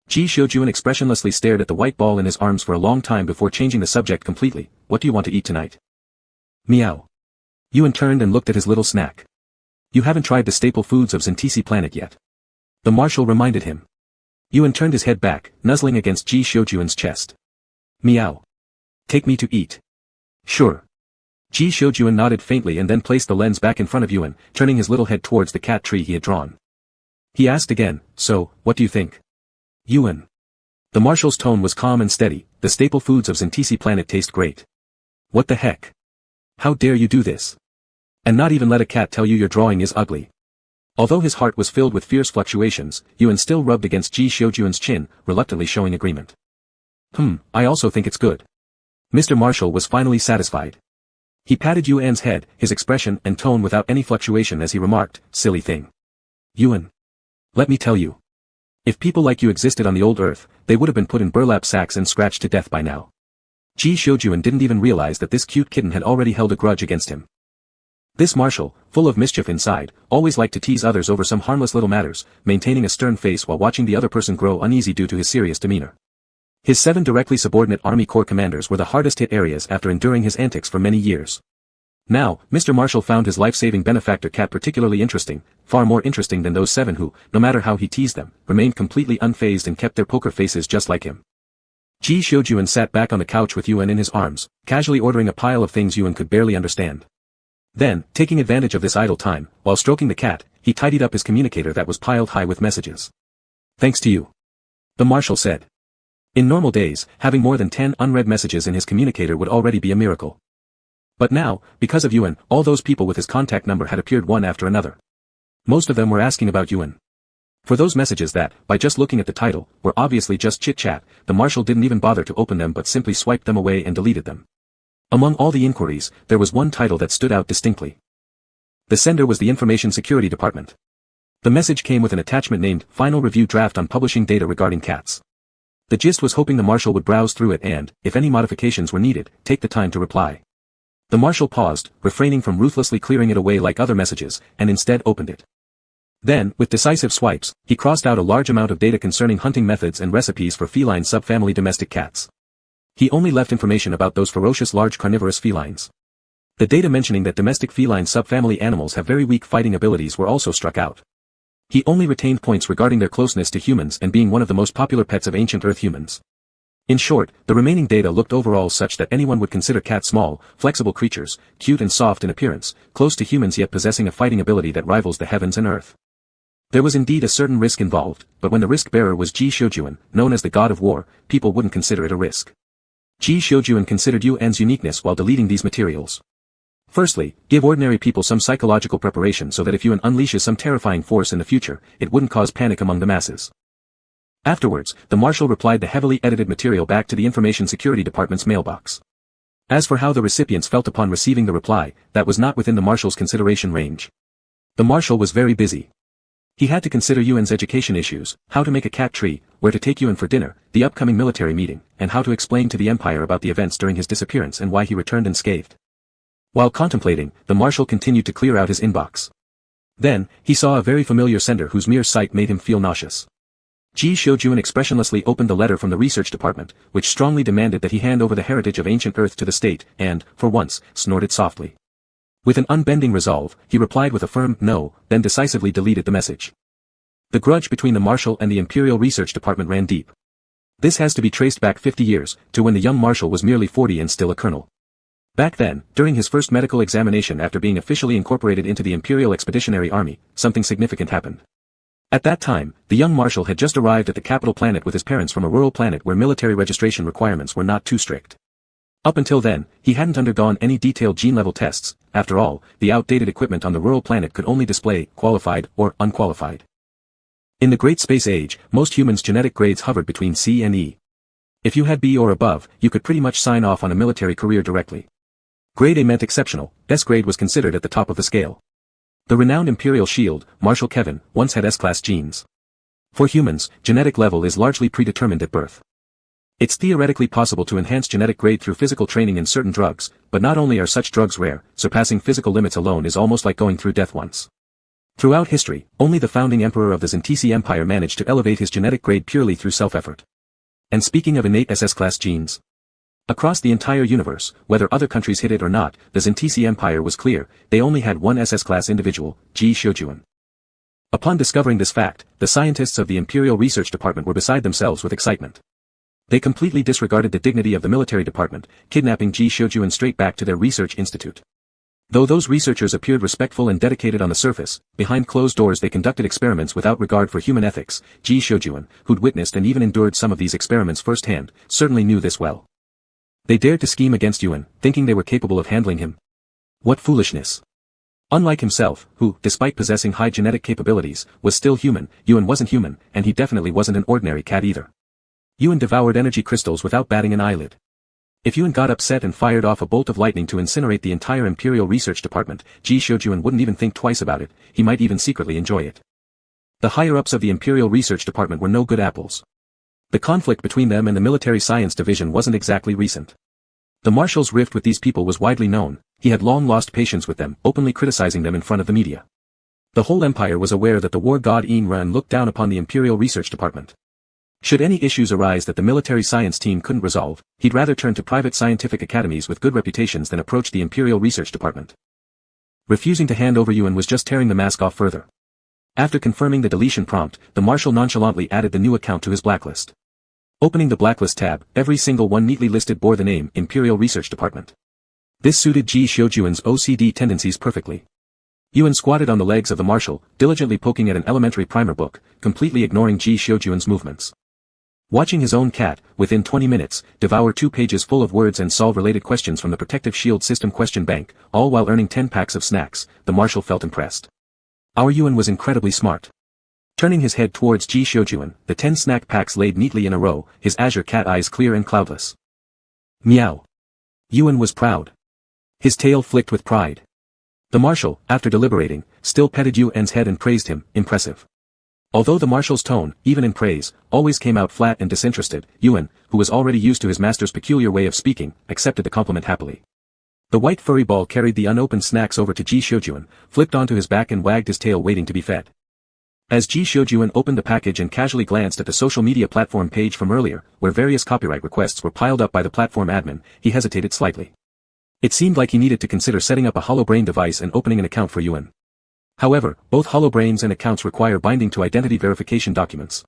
Ji Xiujuan expressionlessly stared at the white ball in his arms for a long time before changing the subject completely. "What do you want to eat tonight?" Meow. Yuan turned and looked at his little snack. "You haven't tried the staple foods of Zintisi planet yet." The Marshal reminded him. Yuan turned his head back, nuzzling against Ji Xiujuan's chest. Meow. "Take me to eat." "Sure." Ji Xiujuan nodded faintly and then placed the lens back in front of Yuan, turning his little head towards the cat tree he had drawn. He asked again, "So, what do you think?" "Yuan." The Marshal's tone was calm and steady. "The staple foods of Zintisi planet taste great." "What the heck? How dare you do this? And not even let a cat tell you your drawing is ugly." Although his heart was filled with fierce fluctuations, Yuan still rubbed against Ji Xiujuan's chin, reluctantly showing agreement. I also think it's good." Mr. Marshal was finally satisfied. He patted Yuan's head, his expression and tone without any fluctuation as he remarked, "Silly thing. Yuan. Let me tell you. If people like you existed on the old Earth, they would have been put in burlap sacks and scratched to death by now." Ji Xiujuan didn't even realize that this cute kitten had already held a grudge against him. This Marshal, full of mischief inside, always liked to tease others over some harmless little matters, maintaining a stern face while watching the other person grow uneasy due to his serious demeanor. His 7 directly subordinate Army Corps commanders were the hardest-hit areas after enduring his antics for many years. Now, Mr. Marshal found his life-saving benefactor cat particularly interesting, far more interesting than those 7 who, no matter how he teased them, remained completely unfazed and kept their poker faces just like him. Ji Xiujuan sat back on the couch with Yuan in his arms, casually ordering a pile of things Yuan could barely understand. Then, taking advantage of this idle time, while stroking the cat, he tidied up his communicator that was piled high with messages. "Thanks to you," the Marshal said. In normal days, having more than 10 unread messages in his communicator would already be a miracle. But now, because of Yuan, all those people with his contact number had appeared one after another. Most of them were asking about Yuan. For those messages that, by just looking at the title, were obviously just chit-chat, the Marshal didn't even bother to open them but simply swiped them away and deleted them. Among all the inquiries, there was one title that stood out distinctly. The sender was the Information Security Department. The message came with an attachment named, "Final Review Draft on Publishing Data Regarding Cats." The gist was hoping the Marshal would browse through it and, if any modifications were needed, take the time to reply. The Marshal paused, refraining from ruthlessly clearing it away like other messages, and instead opened it. Then, with decisive swipes, he crossed out a large amount of data concerning hunting methods and recipes for feline subfamily domestic cats. He only left information about those ferocious large carnivorous felines. The data mentioning that domestic feline subfamily animals have very weak fighting abilities were also struck out. He only retained points regarding their closeness to humans and being one of the most popular pets of ancient Earth humans. In short, the remaining data looked overall such that anyone would consider cats small, flexible creatures, cute and soft in appearance, close to humans yet possessing a fighting ability that rivals the heavens and earth. There was indeed a certain risk involved, but when the risk-bearer was Ji Xiujuan, known as the God of War, people wouldn't consider it a risk. Ji Xiujuan considered Yuan's uniqueness while deleting these materials. Firstly, give ordinary people some psychological preparation so that if Yuan unleashes some terrifying force in the future, it wouldn't cause panic among the masses. Afterwards, the Marshal replied the heavily edited material back to the Information Security Department's mailbox. As for how the recipients felt upon receiving the reply, that was not within the Marshal's consideration range. The Marshal was very busy. He had to consider Yuan's education issues, how to make a cat tree, where to take Yuan for dinner, the upcoming military meeting, and how to explain to the Empire about the events during his disappearance and why he returned unscathed. While contemplating, the Marshal continued to clear out his inbox. Then, he saw a very familiar sender whose mere sight made him feel nauseous. Ji Xiujuan expressionlessly opened the letter from the research department, which strongly demanded that he hand over the heritage of ancient Earth to the state, and, for once, snorted softly. With an unbending resolve, he replied with a firm no, then decisively deleted the message. The grudge between the Marshal and the Imperial Research Department ran deep. This has to be traced back 50 years, to when the young Marshal was merely 40 and still a colonel. Back then, during his first medical examination after being officially incorporated into the Imperial Expeditionary Army, something significant happened. At that time, the young Marshal had just arrived at the capital planet with his parents from a rural planet where military registration requirements were not too strict. Up until then, he hadn't undergone any detailed gene-level tests. After all, the outdated equipment on the rural planet could only display qualified or unqualified. In the Great Space Age, most humans' genetic grades hovered between C and E. If you had B or above, you could pretty much sign off on a military career directly. Grade A meant exceptional. S grade was considered at the top of the scale. The renowned Imperial Shield, Marshal Kevin, once had S-class genes. For humans, genetic level is largely predetermined at birth. It's theoretically possible to enhance genetic grade through physical training in certain drugs, but not only are such drugs rare, surpassing physical limits alone is almost like going through death once. Throughout history, only the founding emperor of the Zentisi Empire managed to elevate his genetic grade purely through self-effort. And speaking of innate SS-class genes, across the entire universe, whether other countries hit it or not, the Zentisi Empire was clear, they only had one SS-class individual, Ji Shoujuan. Upon discovering this fact, the scientists of the Imperial Research Department were beside themselves with excitement. They completely disregarded the dignity of the military department, kidnapping Ji Shoujuan straight back to their research institute. Though those researchers appeared respectful and dedicated on the surface, behind closed doors they conducted experiments without regard for human ethics. Ji Shoujuan, who'd witnessed and even endured some of these experiments firsthand, certainly knew this well. They dared to scheme against Yuan, thinking they were capable of handling him. What foolishness! Unlike himself, who, despite possessing high genetic capabilities, was still human, Yuan wasn't human, and he definitely wasn't an ordinary cat either. Yuan devoured energy crystals without batting an eyelid. If Yuan got upset and fired off a bolt of lightning to incinerate the entire Imperial Research Department, Ji Shoujuan wouldn't even think twice about it, he might even secretly enjoy it. The higher-ups of the Imperial Research Department were no good apples. The conflict between them and the Military Science Division wasn't exactly recent. The Marshal's rift with these people was widely known. He had long lost patience with them, openly criticizing them in front of the media. The whole empire was aware that the war god Ran looked down upon the Imperial Research Department. Should any issues arise that the military science team couldn't resolve, he'd rather turn to private scientific academies with good reputations than approach the Imperial Research Department. Refusing to hand over Yuan was just tearing the mask off further. After confirming the deletion prompt, the Marshal nonchalantly added the new account to his blacklist. Opening the blacklist tab, every single one neatly listed bore the name Imperial Research Department. This suited Ji Shoujuan's OCD tendencies perfectly. Yuan squatted on the legs of the Marshal, diligently poking at an elementary primer book, completely ignoring Ji Shoujuan's movements. Watching his own cat, within 20 minutes, devour 2 pages full of words and solve related questions from the Protective Shield System question bank, all while earning 10 packs of snacks, the Marshal felt impressed. Our Yuan was incredibly smart. Turning his head towards Ji Shoujuan, the 10 snack packs laid neatly in a row, his azure cat eyes clear and cloudless. Meow. Yuan was proud. His tail flicked with pride. The Marshal, after deliberating, still petted Yuan's head and praised him, impressive. Although the Marshal's tone, even in praise, always came out flat and disinterested, Yuan, who was already used to his master's peculiar way of speaking, accepted the compliment happily. The white furry ball carried the unopened snacks over to Ji Shoujuan, flipped onto his back and wagged his tail waiting to be fed. As Ji Shoujuan opened the package and casually glanced at the social media platform page from earlier, where various copyright requests were piled up by the platform admin, he hesitated slightly. It seemed like he needed to consider setting up a holobrain device and opening an account for Yuan. However, both holobrains and accounts require binding to identity verification documents.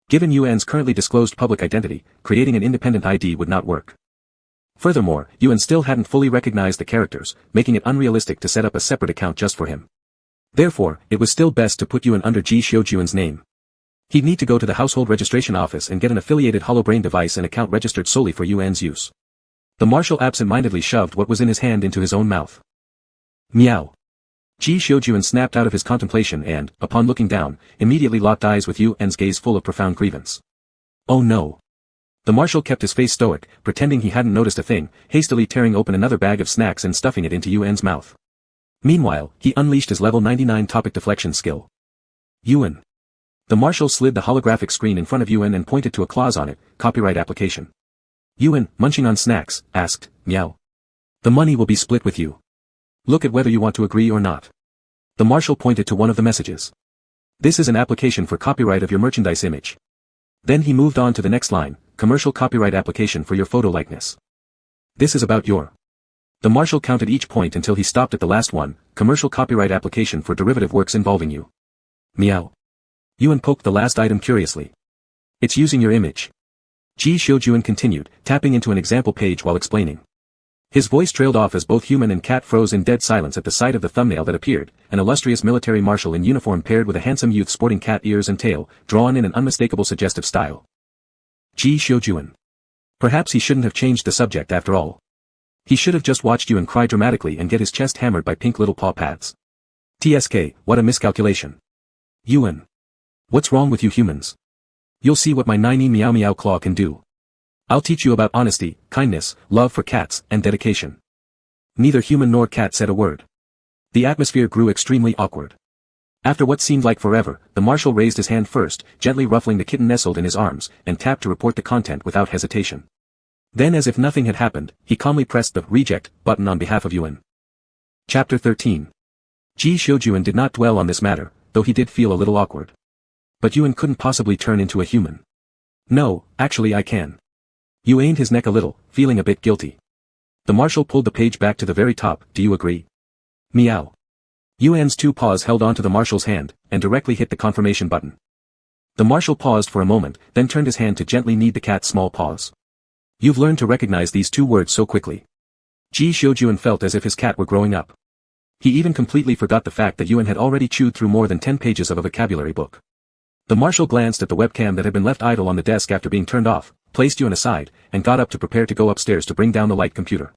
Given Yuan's currently disclosed public identity, creating an independent ID would not work. Furthermore, Yuan still hadn't fully recognized the characters, making it unrealistic to set up a separate account just for him. Therefore, it was still best to put Yuan under Ji Shoujuan's name. He'd need to go to the household registration office and get an affiliated holobrain device and account registered solely for Yuan's use. The Marshal absent-mindedly shoved what was in his hand into his own mouth. Meow. Ji Shoujuan snapped out of his contemplation and, upon looking down, immediately locked eyes with Yuan's gaze full of profound grievance. Oh no. The Marshal kept his face stoic, pretending he hadn't noticed a thing, hastily tearing open another bag of snacks and stuffing it into Yuan's mouth. Meanwhile, he unleashed his level 99 topic deflection skill. Yuan. The Marshal slid the holographic screen in front of Yuan and pointed to a clause on it, copyright application. Yuan, munching on snacks, asked, meow. The money will be split with you. Look at whether you want to agree or not. The Marshal pointed to one of the messages. This is an application for copyright of your merchandise image. Then he moved on to the next line, commercial copyright application for your photo likeness. This is about your. The Marshal counted each point until he stopped at the last one, commercial copyright application for derivative works involving you. Meow. Yuan poked the last item curiously. It's using your image. Ji Shoujuan continued, tapping into an example page while explaining. His voice trailed off as both human and cat froze in dead silence at the sight of the thumbnail that appeared, an illustrious military marshal in uniform paired with a handsome youth sporting cat ears and tail, drawn in an unmistakable suggestive style. Ji Shoujuan. Perhaps he shouldn't have changed the subject after all. He should have just watched Yuan cry dramatically and get his chest hammered by pink little paw pads. TSK, what a miscalculation. Yuan. What's wrong with you humans? You'll see what my 90 meow meow claw can do. I'll teach you about honesty, kindness, love for cats, and dedication. Neither human nor cat said a word. The atmosphere grew extremely awkward. After what seemed like forever, the marshal raised his hand first, gently ruffling the kitten nestled in his arms, and tapped to report the content without hesitation. Then as if nothing had happened, he calmly pressed the reject button on behalf of Yuan. Chapter 13. Ji Xiujuan did not dwell on this matter, though he did feel a little awkward. But Yuan couldn't possibly turn into a human. No, actually I can. Yu ained his neck a little, feeling a bit guilty. The marshal pulled the page back to the very top, do you agree? Meow. Yuan's two paws held onto the marshal's hand, and directly hit the confirmation button. The marshal paused for a moment, then turned his hand to gently knead the cat's small paws. You've learned to recognize these two words so quickly. Ji Xiujuan felt as if his cat were growing up. He even completely forgot the fact that Yuan had already chewed through more than 10 pages of a vocabulary book. The marshal glanced at the webcam that had been left idle on the desk after being turned off, placed Yuan aside, and got up to prepare to go upstairs to bring down the light computer.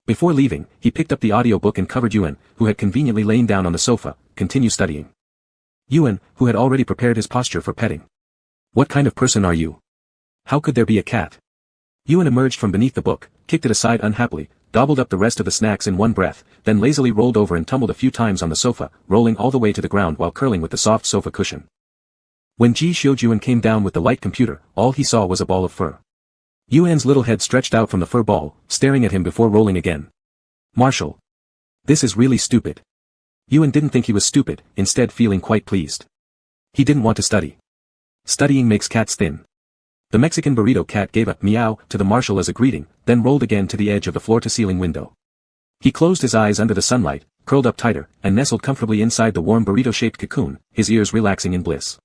Before leaving, he picked up the audiobook and covered Yuan, who had conveniently lain down on the sofa, continue studying. Yuan, who had already prepared his posture for petting. What kind of person are you? How could there be a cat? Yuan emerged from beneath the book, kicked it aside unhappily, gobbled up the rest of the snacks in one breath, then lazily rolled over and tumbled a few times on the sofa, rolling all the way to the ground while curling with the soft sofa cushion. When Ji Xiujuan came down with the light computer, all he saw was a ball of fur. Yuan's little head stretched out from the fur ball, staring at him before rolling again. Marshal. This is really stupid. Yuan didn't think he was stupid, instead feeling quite pleased. He didn't want to study. Studying makes cats thin. The Mexican burrito cat gave a meow to the marshal as a greeting, then rolled again to the edge of the floor-to-ceiling window. He closed his eyes under the sunlight, curled up tighter, and nestled comfortably inside the warm burrito-shaped cocoon, his ears relaxing in bliss.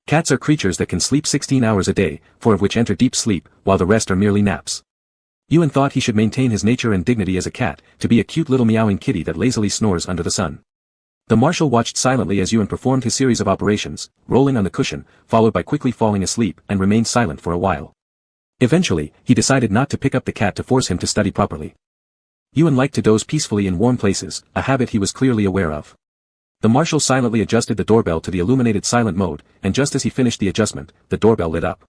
Cats are creatures that can sleep 16 hours a day, 4 of which enter deep sleep, while the rest are merely naps. Yuan thought he should maintain his nature and dignity as a cat, to be a cute little meowing kitty that lazily snores under the sun. The marshal watched silently as Yuan performed his series of operations, rolling on the cushion, followed by quickly falling asleep, and remained silent for a while. Eventually, he decided not to pick up the cat to force him to study properly. Yuan liked to doze peacefully in warm places, a habit he was clearly aware of. The marshal silently adjusted the doorbell to the illuminated silent mode, and just as he finished the adjustment, the doorbell lit up.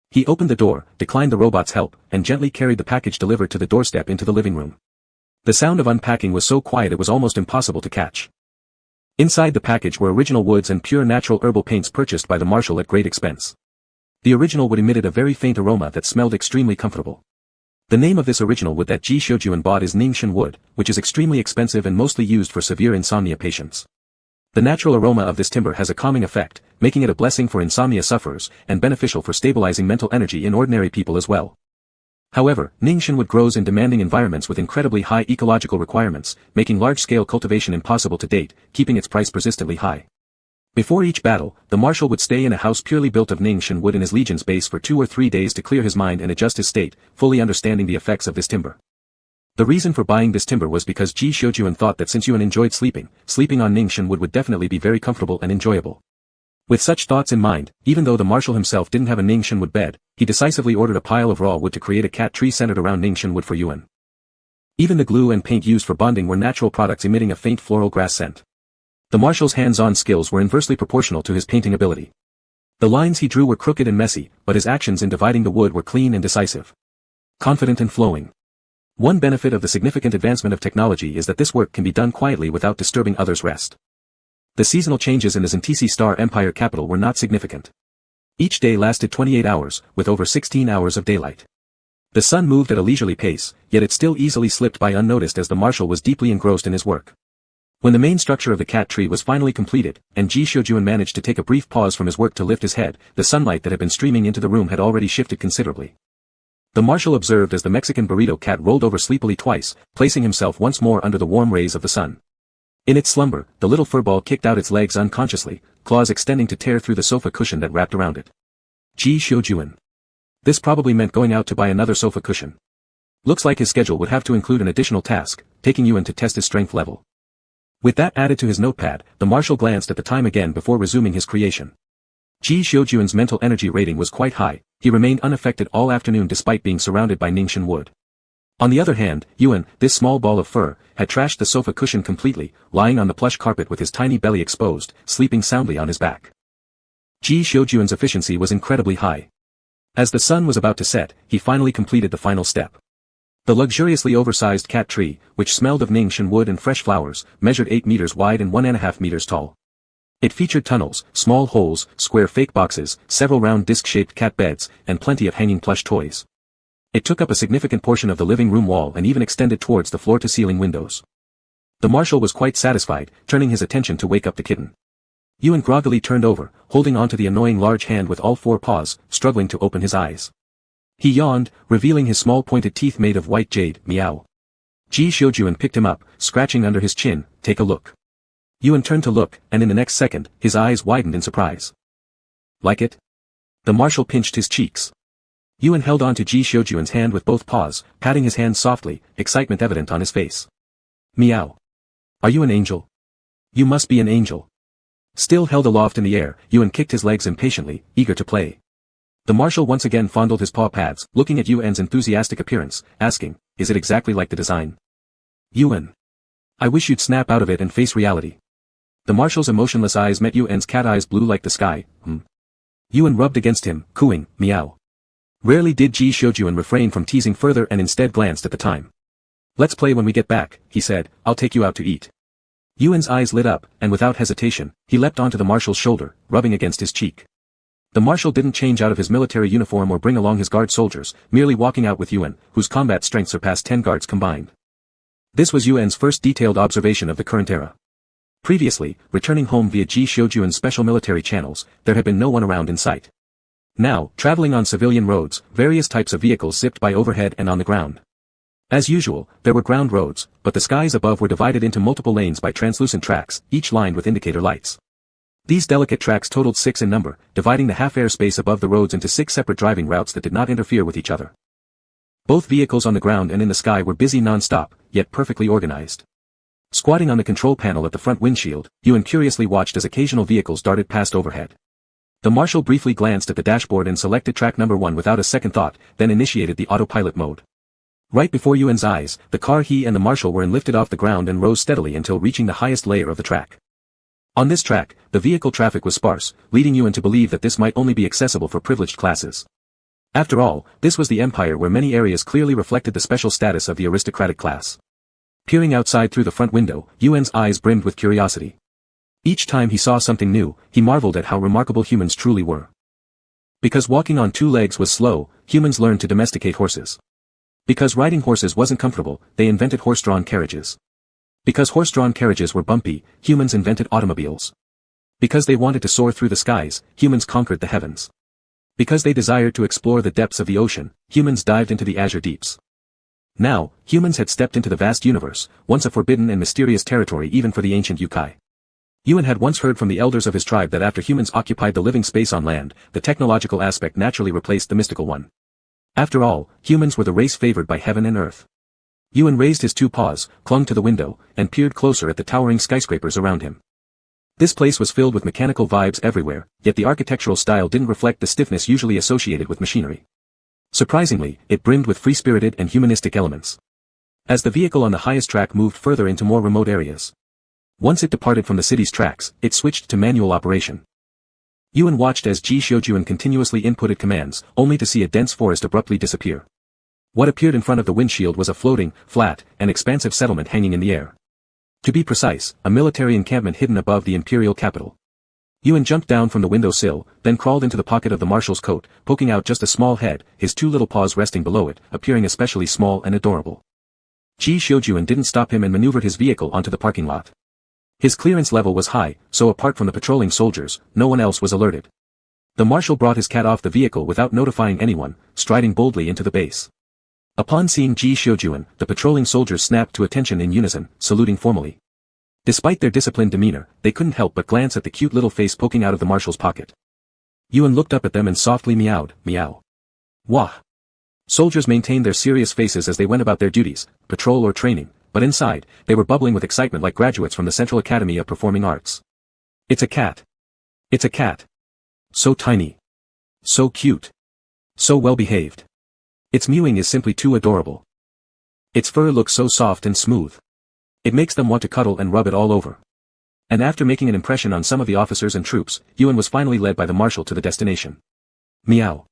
He opened the door, declined the robot's help, and gently carried the package delivered to the doorstep into the living room. The sound of unpacking was so quiet it was almost impossible to catch. Inside the package were original woods and pure natural herbal paints purchased by the marshal at great expense. The original wood emitted a very faint aroma that smelled extremely comfortable. The name of this original wood that Ji Xiujuan bought is Ningxin wood, which is extremely expensive and mostly used for severe insomnia patients. The natural aroma of this timber has a calming effect, making it a blessing for insomnia sufferers, and beneficial for stabilizing mental energy in ordinary people as well. However, Ningxin wood grows in demanding environments with incredibly high ecological requirements, making large-scale cultivation impossible to date, keeping its price persistently high. Before each battle, the marshal would stay in a house purely built of Ningxin wood in his legion's base for 2 or 3 days to clear his mind and adjust his state, fully understanding the effects of this timber. The reason for buying this timber was because Ji Xiujuan thought that since Yuan enjoyed sleeping on Ningxin wood definitely be very comfortable and enjoyable. With such thoughts in mind, even though the marshal himself didn't have a Ningxin wood bed, he decisively ordered a pile of raw wood to create a cat tree centered around Ningxin wood for Yuan. Even the glue and paint used for bonding were natural products emitting a faint floral grass scent. The marshal's hands-on skills were inversely proportional to his painting ability. The lines he drew were crooked and messy, but his actions in dividing the wood were clean and decisive. Confident and flowing. One benefit of the significant advancement of technology is that this work can be done quietly without disturbing others' rest. The seasonal changes in the Zentisi Star Empire capital were not significant. Each day lasted 28 hours, with over 16 hours of daylight. The sun moved at a leisurely pace, yet it still easily slipped by unnoticed as the marshal was deeply engrossed in his work. When the main structure of the cat tree was finally completed, and Ji Xiujuan managed to take a brief pause from his work to lift his head, the sunlight that had been streaming into the room had already shifted considerably. The marshal observed as the Mexican burrito cat rolled over sleepily twice, placing himself once more under the warm rays of the sun. In its slumber, the little furball kicked out its legs unconsciously, claws extending to tear through the sofa cushion that wrapped around it. Ji Xiujuan. This probably meant going out to buy another sofa cushion. Looks like his schedule would have to include an additional task, taking Yuan to test his strength level. With that added to his notepad, the marshal glanced at the time again before resuming his creation. Ji Xiujuan's mental energy rating was quite high, he remained unaffected all afternoon despite being surrounded by Ningxin wood. On the other hand, Yuan, this small ball of fur, had trashed the sofa cushion completely, lying on the plush carpet with his tiny belly exposed, sleeping soundly on his back. Ji Xiujuan's efficiency was incredibly high. As the sun was about to set, he finally completed the final step. The luxuriously oversized cat tree, which smelled of Ningxin wood and fresh flowers, measured 8 meters wide and 1.5 meters tall. It featured tunnels, small holes, square fake boxes, several round disc-shaped cat beds, and plenty of hanging plush toys. It took up a significant portion of the living room wall and even extended towards the floor-to-ceiling windows. The marshal was quite satisfied, turning his attention to wake up the kitten. Yuan groggily turned over, holding onto the annoying large hand with all 4 paws, struggling to open his eyes. He yawned, revealing his small pointed teeth made of white jade. Meow. Ji Xiujuan picked him up, scratching under his chin. Take a look. Yuan turned to look, and in the next second, his eyes widened in surprise. Like it? The marshal pinched his cheeks. Yuan held on to Ji Xiujuan's hand with both paws, patting his hand softly, excitement evident on his face. Meow. Are you an angel? You must be an angel. Still held aloft in the air, Yuan kicked his legs impatiently, eager to play. The marshal once again fondled his paw pads, looking at Yuan's enthusiastic appearance, asking, is it exactly like the design? Yuan. I wish you'd snap out of it and face reality. The marshal's emotionless eyes met Yuan's cat eyes blue like the sky. Yuan rubbed against him, cooing, meow. Rarely did Ji Xiujuan refrain from teasing further and instead glanced at the time. Let's play when we get back, he said, I'll take you out to eat. Yuan's eyes lit up, and without hesitation, he leapt onto the marshal's shoulder, rubbing against his cheek. The marshal didn't change out of his military uniform or bring along his guard soldiers, merely walking out with Yuan, whose combat strength surpassed 10 guards combined. This was Yuan's first detailed observation of the current era. Previously, returning home via Ji Xiujuan's special military channels, there had been no one around in sight. Now, traveling on civilian roads, various types of vehicles zipped by overhead and on the ground. As usual, there were ground roads, but the skies above were divided into multiple lanes by translucent tracks, each lined with indicator lights. These delicate tracks totaled 6 in number, dividing the half-air space above the roads into 6 separate driving routes that did not interfere with each other. Both vehicles on the ground and in the sky were busy non-stop, yet perfectly organized. Squatting on the control panel at the front windshield, Yuan curiously watched as occasional vehicles darted past overhead. The marshal briefly glanced at the dashboard and selected track number 1 without a second thought, then initiated the autopilot mode. Right before Yuan's eyes, the car he and the marshal were in lifted off the ground and rose steadily until reaching the highest layer of the track. On this track, the vehicle traffic was sparse, leading Yuan to believe that this might only be accessible for privileged classes. After all, this was the empire where many areas clearly reflected the special status of the aristocratic class. Peering outside through the front window, Yuan's eyes brimmed with curiosity. Each time he saw something new, he marveled at how remarkable humans truly were. Because walking on 2 legs was slow, humans learned to domesticate horses. Because riding horses wasn't comfortable, they invented horse-drawn carriages. Because horse-drawn carriages were bumpy, humans invented automobiles. Because they wanted to soar through the skies, humans conquered the heavens. Because they desired to explore the depths of the ocean, humans dived into the azure deeps. Now, humans had stepped into the vast universe, once a forbidden and mysterious territory even for the ancient yokai. Yuan had once heard from the elders of his tribe that after humans occupied the living space on land, the technological aspect naturally replaced the mystical one. After all, humans were the race favored by heaven and earth. Yuan raised his 2 paws, clung to the window, and peered closer at the towering skyscrapers around him. This place was filled with mechanical vibes everywhere, yet the architectural style didn't reflect the stiffness usually associated with machinery. Surprisingly, it brimmed with free-spirited and humanistic elements. As the vehicle on the highest track moved further into more remote areas, once it departed from the city's tracks, it switched to manual operation. Yuan watched as Ji Xiujuan continuously inputted commands, only to see a dense forest abruptly disappear. What appeared in front of the windshield was a floating, flat, and expansive settlement hanging in the air. To be precise, a military encampment hidden above the imperial capital. Yuan jumped down from the window sill, then crawled into the pocket of the marshal's coat, poking out just a small head, his 2 little paws resting below it, appearing especially small and adorable. Ji Xiujuan didn't stop him and maneuvered his vehicle onto the parking lot. His clearance level was high, so apart from the patrolling soldiers, no one else was alerted. The marshal brought his cat off the vehicle without notifying anyone, striding boldly into the base. Upon seeing Ji Xiujuan, the patrolling soldiers snapped to attention in unison, saluting formally. Despite their disciplined demeanor, they couldn't help but glance at the cute little face poking out of the marshal's pocket. Yuan looked up at them and softly meowed, meow. Wah! Soldiers maintained their serious faces as they went about their duties, patrol or training, but inside, they were bubbling with excitement like graduates from the Central Academy of Performing Arts. It's a cat. It's a cat. So tiny. So cute. So well behaved. Its mewing is simply too adorable. Its fur looks so soft and smooth. It makes them want to cuddle and rub it all over. And after making an impression on some of the officers and troops, Yuan was finally led by the marshal to the destination. Meow.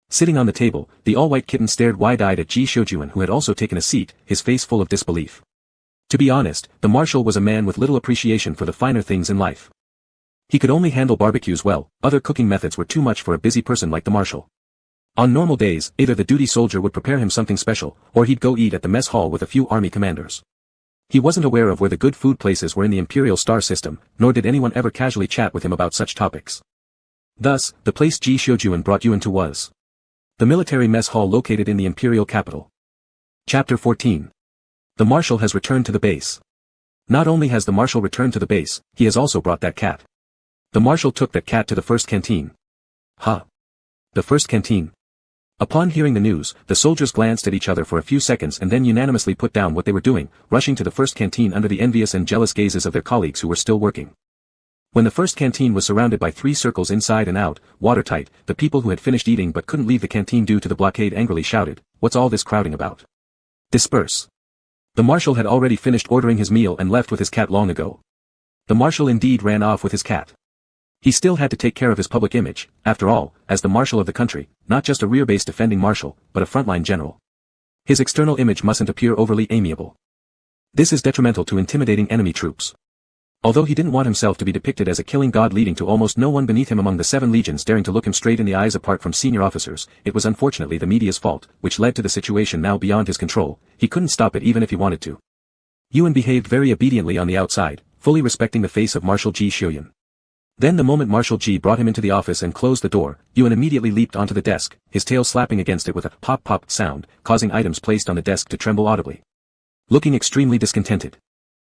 Sitting on the table, the all-white kitten stared wide-eyed at Ji Shoujuan, who had also taken a seat, his face full of disbelief. To be honest, the marshal was a man with little appreciation for the finer things in life. He could only handle barbecues well, other cooking methods were too much for a busy person like the marshal. On normal days, either the duty soldier would prepare him something special, or he'd go eat at the mess hall with a few army commanders. He wasn't aware of where the good food places were in the Imperial star system, nor did anyone ever casually chat with him about such topics. Thus, the place Ji Shoujuan brought Yuan to was the military mess hall located in the Imperial capital. Chapter 14. The Marshal has returned to the base. Not only has the Marshal returned to the base, he has also brought that cat. The Marshal took that cat to the first canteen. Huh. The first canteen. Upon hearing the news, the soldiers glanced at each other for a few seconds and then unanimously put down what they were doing, rushing to the first canteen under the envious and jealous gazes of their colleagues who were still working. When the first canteen was surrounded by 3 circles inside and out, watertight, the people who had finished eating but couldn't leave the canteen due to the blockade angrily shouted, "What's all this crowding about? Disperse." The marshal had already finished ordering his meal and left with his cat long ago. The marshal indeed ran off with his cat. He still had to take care of his public image, after all, as the marshal of the country, not just a rear-base defending marshal, but a frontline general. His external image mustn't appear overly amiable. This is detrimental to intimidating enemy troops. Although he didn't want himself to be depicted as a killing god leading to almost no one beneath him among the 7 legions daring to look him straight in the eyes apart from senior officers, it was unfortunately the media's fault, which led to the situation now beyond his control. He couldn't stop it even if he wanted to. Yuan behaved very obediently on the outside, fully respecting the face of Marshal Ji Shoujuan. Then the moment Marshal Ji brought him into the office and closed the door, Yuan immediately leaped onto the desk, his tail slapping against it with a pop-pop sound, causing items placed on the desk to tremble audibly. Looking extremely discontented.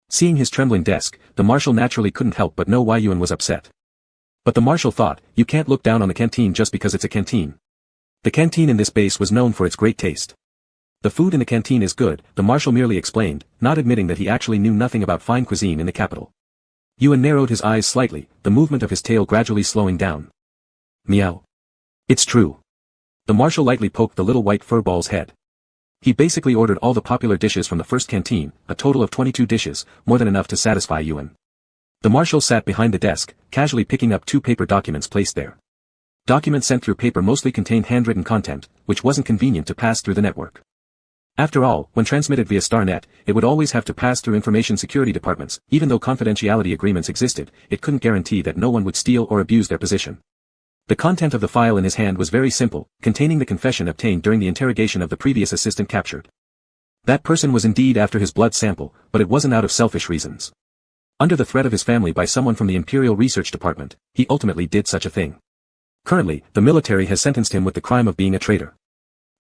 Seeing his trembling desk, the marshal naturally couldn't help but know why Yuan was upset. But the marshal thought, you can't look down on the canteen just because it's a canteen. The canteen in this base was known for its great taste. The food in the canteen is good, the marshal merely explained, not admitting that he actually knew nothing about fine cuisine in the capital. Yuan narrowed his eyes slightly, the movement of his tail gradually slowing down. Meow. It's true. The marshal lightly poked the little white fur ball's head. He basically ordered all the popular dishes from the first canteen, a total of 22 dishes, more than enough to satisfy Yuan. The marshal sat behind the desk, casually picking up 2 paper documents placed there. Documents sent through paper mostly contained handwritten content, which wasn't convenient to pass through the network. After all, when transmitted via StarNet, it would always have to pass through information security departments. Even though confidentiality agreements existed, it couldn't guarantee that no one would steal or abuse their position. The content of the file in his hand was very simple, containing the confession obtained during the interrogation of the previous assistant captured. That person was indeed after his blood sample, but it wasn't out of selfish reasons. Under the threat of his family by someone from the Imperial Research Department, he ultimately did such a thing. Currently, the military has sentenced him with the crime of being a traitor.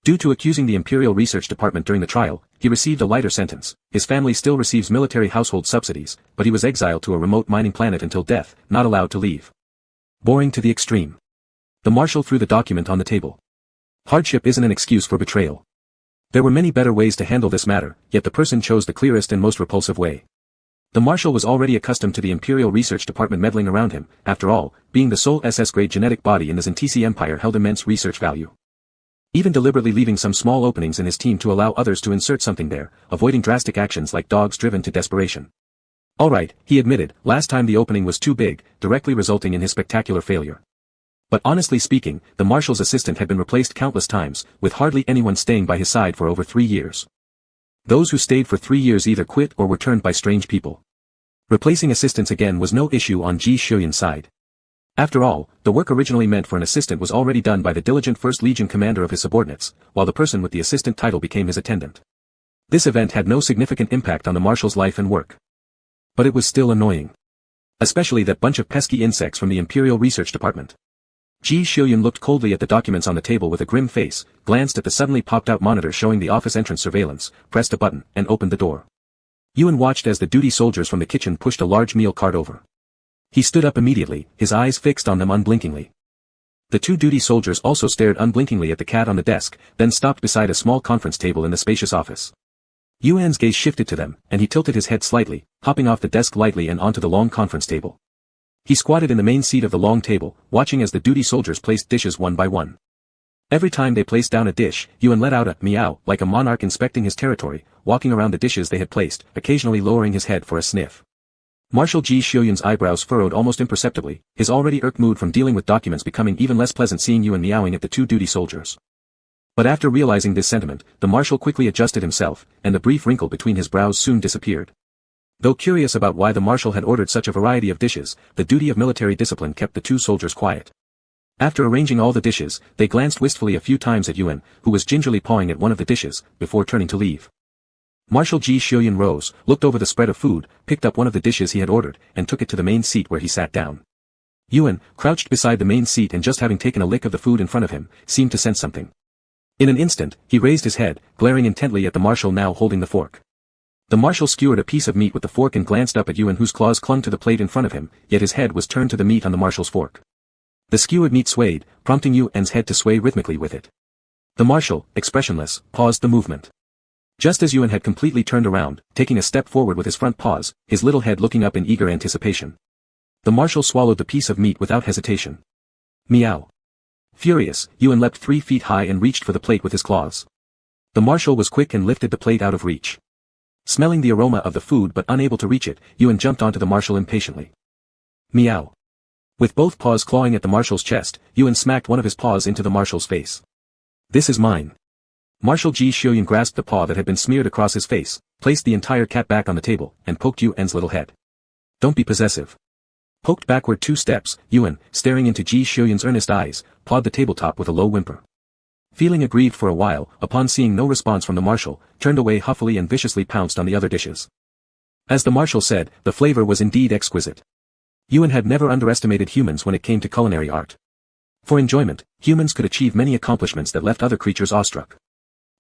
Due to accusing the Imperial Research Department during the trial, he received a lighter sentence. His family still receives military household subsidies, but he was exiled to a remote mining planet until death, not allowed to leave. Boring to the extreme. The marshal threw the document on the table. Hardship isn't an excuse for betrayal. There were many better ways to handle this matter, yet the person chose the clearest and most repulsive way. The marshal was already accustomed to the Imperial Research Department meddling around him. After all, being the sole SS-grade genetic body in the Zentisi Empire held immense research value. Even deliberately leaving some small openings in his team to allow others to insert something there, avoiding drastic actions like dogs driven to desperation. Alright, he admitted, last time the opening was too big, directly resulting in his spectacular failure. But honestly speaking, the marshal's assistant had been replaced countless times, with hardly anyone staying by his side for over 3 years. Those who stayed for 3 years either quit or were turned by strange people. Replacing assistants again was no issue on Ji Shoujuan's side. After all, the work originally meant for an assistant was already done by the diligent 1st Legion commander of his subordinates, while the person with the assistant title became his attendant. This event had no significant impact on the marshal's life and work. But it was still annoying. Especially that bunch of pesky insects from the Imperial Research Department. Ji Shoujuan looked coldly at the documents on the table with a grim face, glanced at the suddenly popped-out monitor showing the office entrance surveillance, pressed a button, and opened the door. Yuan watched as the duty soldiers from the kitchen pushed a large meal cart over. He stood up immediately, his eyes fixed on them unblinkingly. The 2 duty soldiers also stared unblinkingly at the cat on the desk, then stopped beside a small conference table in the spacious office. Yuan's gaze shifted to them, and he tilted his head slightly, hopping off the desk lightly and onto the long conference table. He squatted in the main seat of the long table, watching as the duty soldiers placed dishes one by one. Every time they placed down a dish, Yuan let out a meow like a monarch inspecting his territory, walking around the dishes they had placed, occasionally lowering his head for a sniff. Marshal Ji Xiuyuan's eyebrows furrowed almost imperceptibly, his already irked mood from dealing with documents becoming even less pleasant seeing Yuan meowing at the two duty soldiers. But after realizing this sentiment, the marshal quickly adjusted himself, and the brief wrinkle between his brows soon disappeared. Though curious about why the marshal had ordered such a variety of dishes, the duty of military discipline kept the two soldiers quiet. After arranging all the dishes, they glanced wistfully a few times at Yuan, who was gingerly pawing at one of the dishes, before turning to leave. Marshal Ji Xiuyuan rose, looked over the spread of food, picked up one of the dishes he had ordered, and took it to the main seat where he sat down. Yuan, crouched beside the main seat and just having taken a lick of the food in front of him, seemed to sense something. In an instant, he raised his head, glaring intently at the marshal now holding the fork. The marshal skewered a piece of meat with the fork and glanced up at Yuan whose claws clung to the plate in front of him, yet his head was turned to the meat on the marshal's fork. The skewered meat swayed, prompting Yuan's head to sway rhythmically with it. The marshal, expressionless, paused the movement. Just as Yuan had completely turned around, taking a step forward with his front paws, his little head looking up in eager anticipation. The marshal swallowed the piece of meat without hesitation. Meow. Furious, Yuan leapt 3 feet high and reached for the plate with his claws. The marshal was quick and lifted the plate out of reach. Smelling the aroma of the food but unable to reach it, Yuan jumped onto the marshal impatiently. Meow. With both paws clawing at the marshal's chest, Yuan smacked one of his paws into the marshal's face. This is mine. Marshal Ji Xiuyuan grasped the paw that had been smeared across his face, placed the entire cat back on the table, and poked Yuan's little head. Don't be possessive. Poked backward 2 steps, Yuan, staring into Ji Xiuyuan's earnest eyes, pawed the tabletop with a low whimper. Feeling aggrieved for a while, upon seeing no response from the marshal, turned away huffily and viciously pounced on the other dishes. As the marshal said, the flavor was indeed exquisite. Yuan had never underestimated humans when it came to culinary art. For enjoyment, humans could achieve many accomplishments that left other creatures awestruck.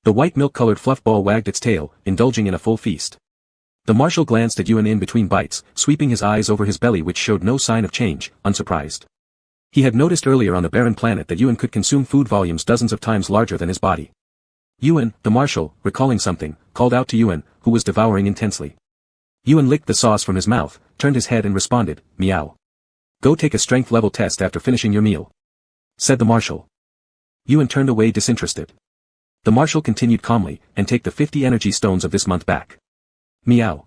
The white milk-colored fluff ball wagged its tail, indulging in a full feast. The marshal glanced at Yuan in between bites, sweeping his eyes over his belly which showed no sign of change, unsurprised. He had noticed earlier on the barren planet that Yuan could consume food volumes dozens of times larger than his body. Yuan, the marshal, recalling something, called out to Yuan, who was devouring intensely. Yuan licked the sauce from his mouth, turned his head and responded, meow. Go take a strength level test after finishing your meal, said the marshal. Yuan turned away disinterested. The marshal continued calmly, and take the 50 energy stones of this month back. Meow.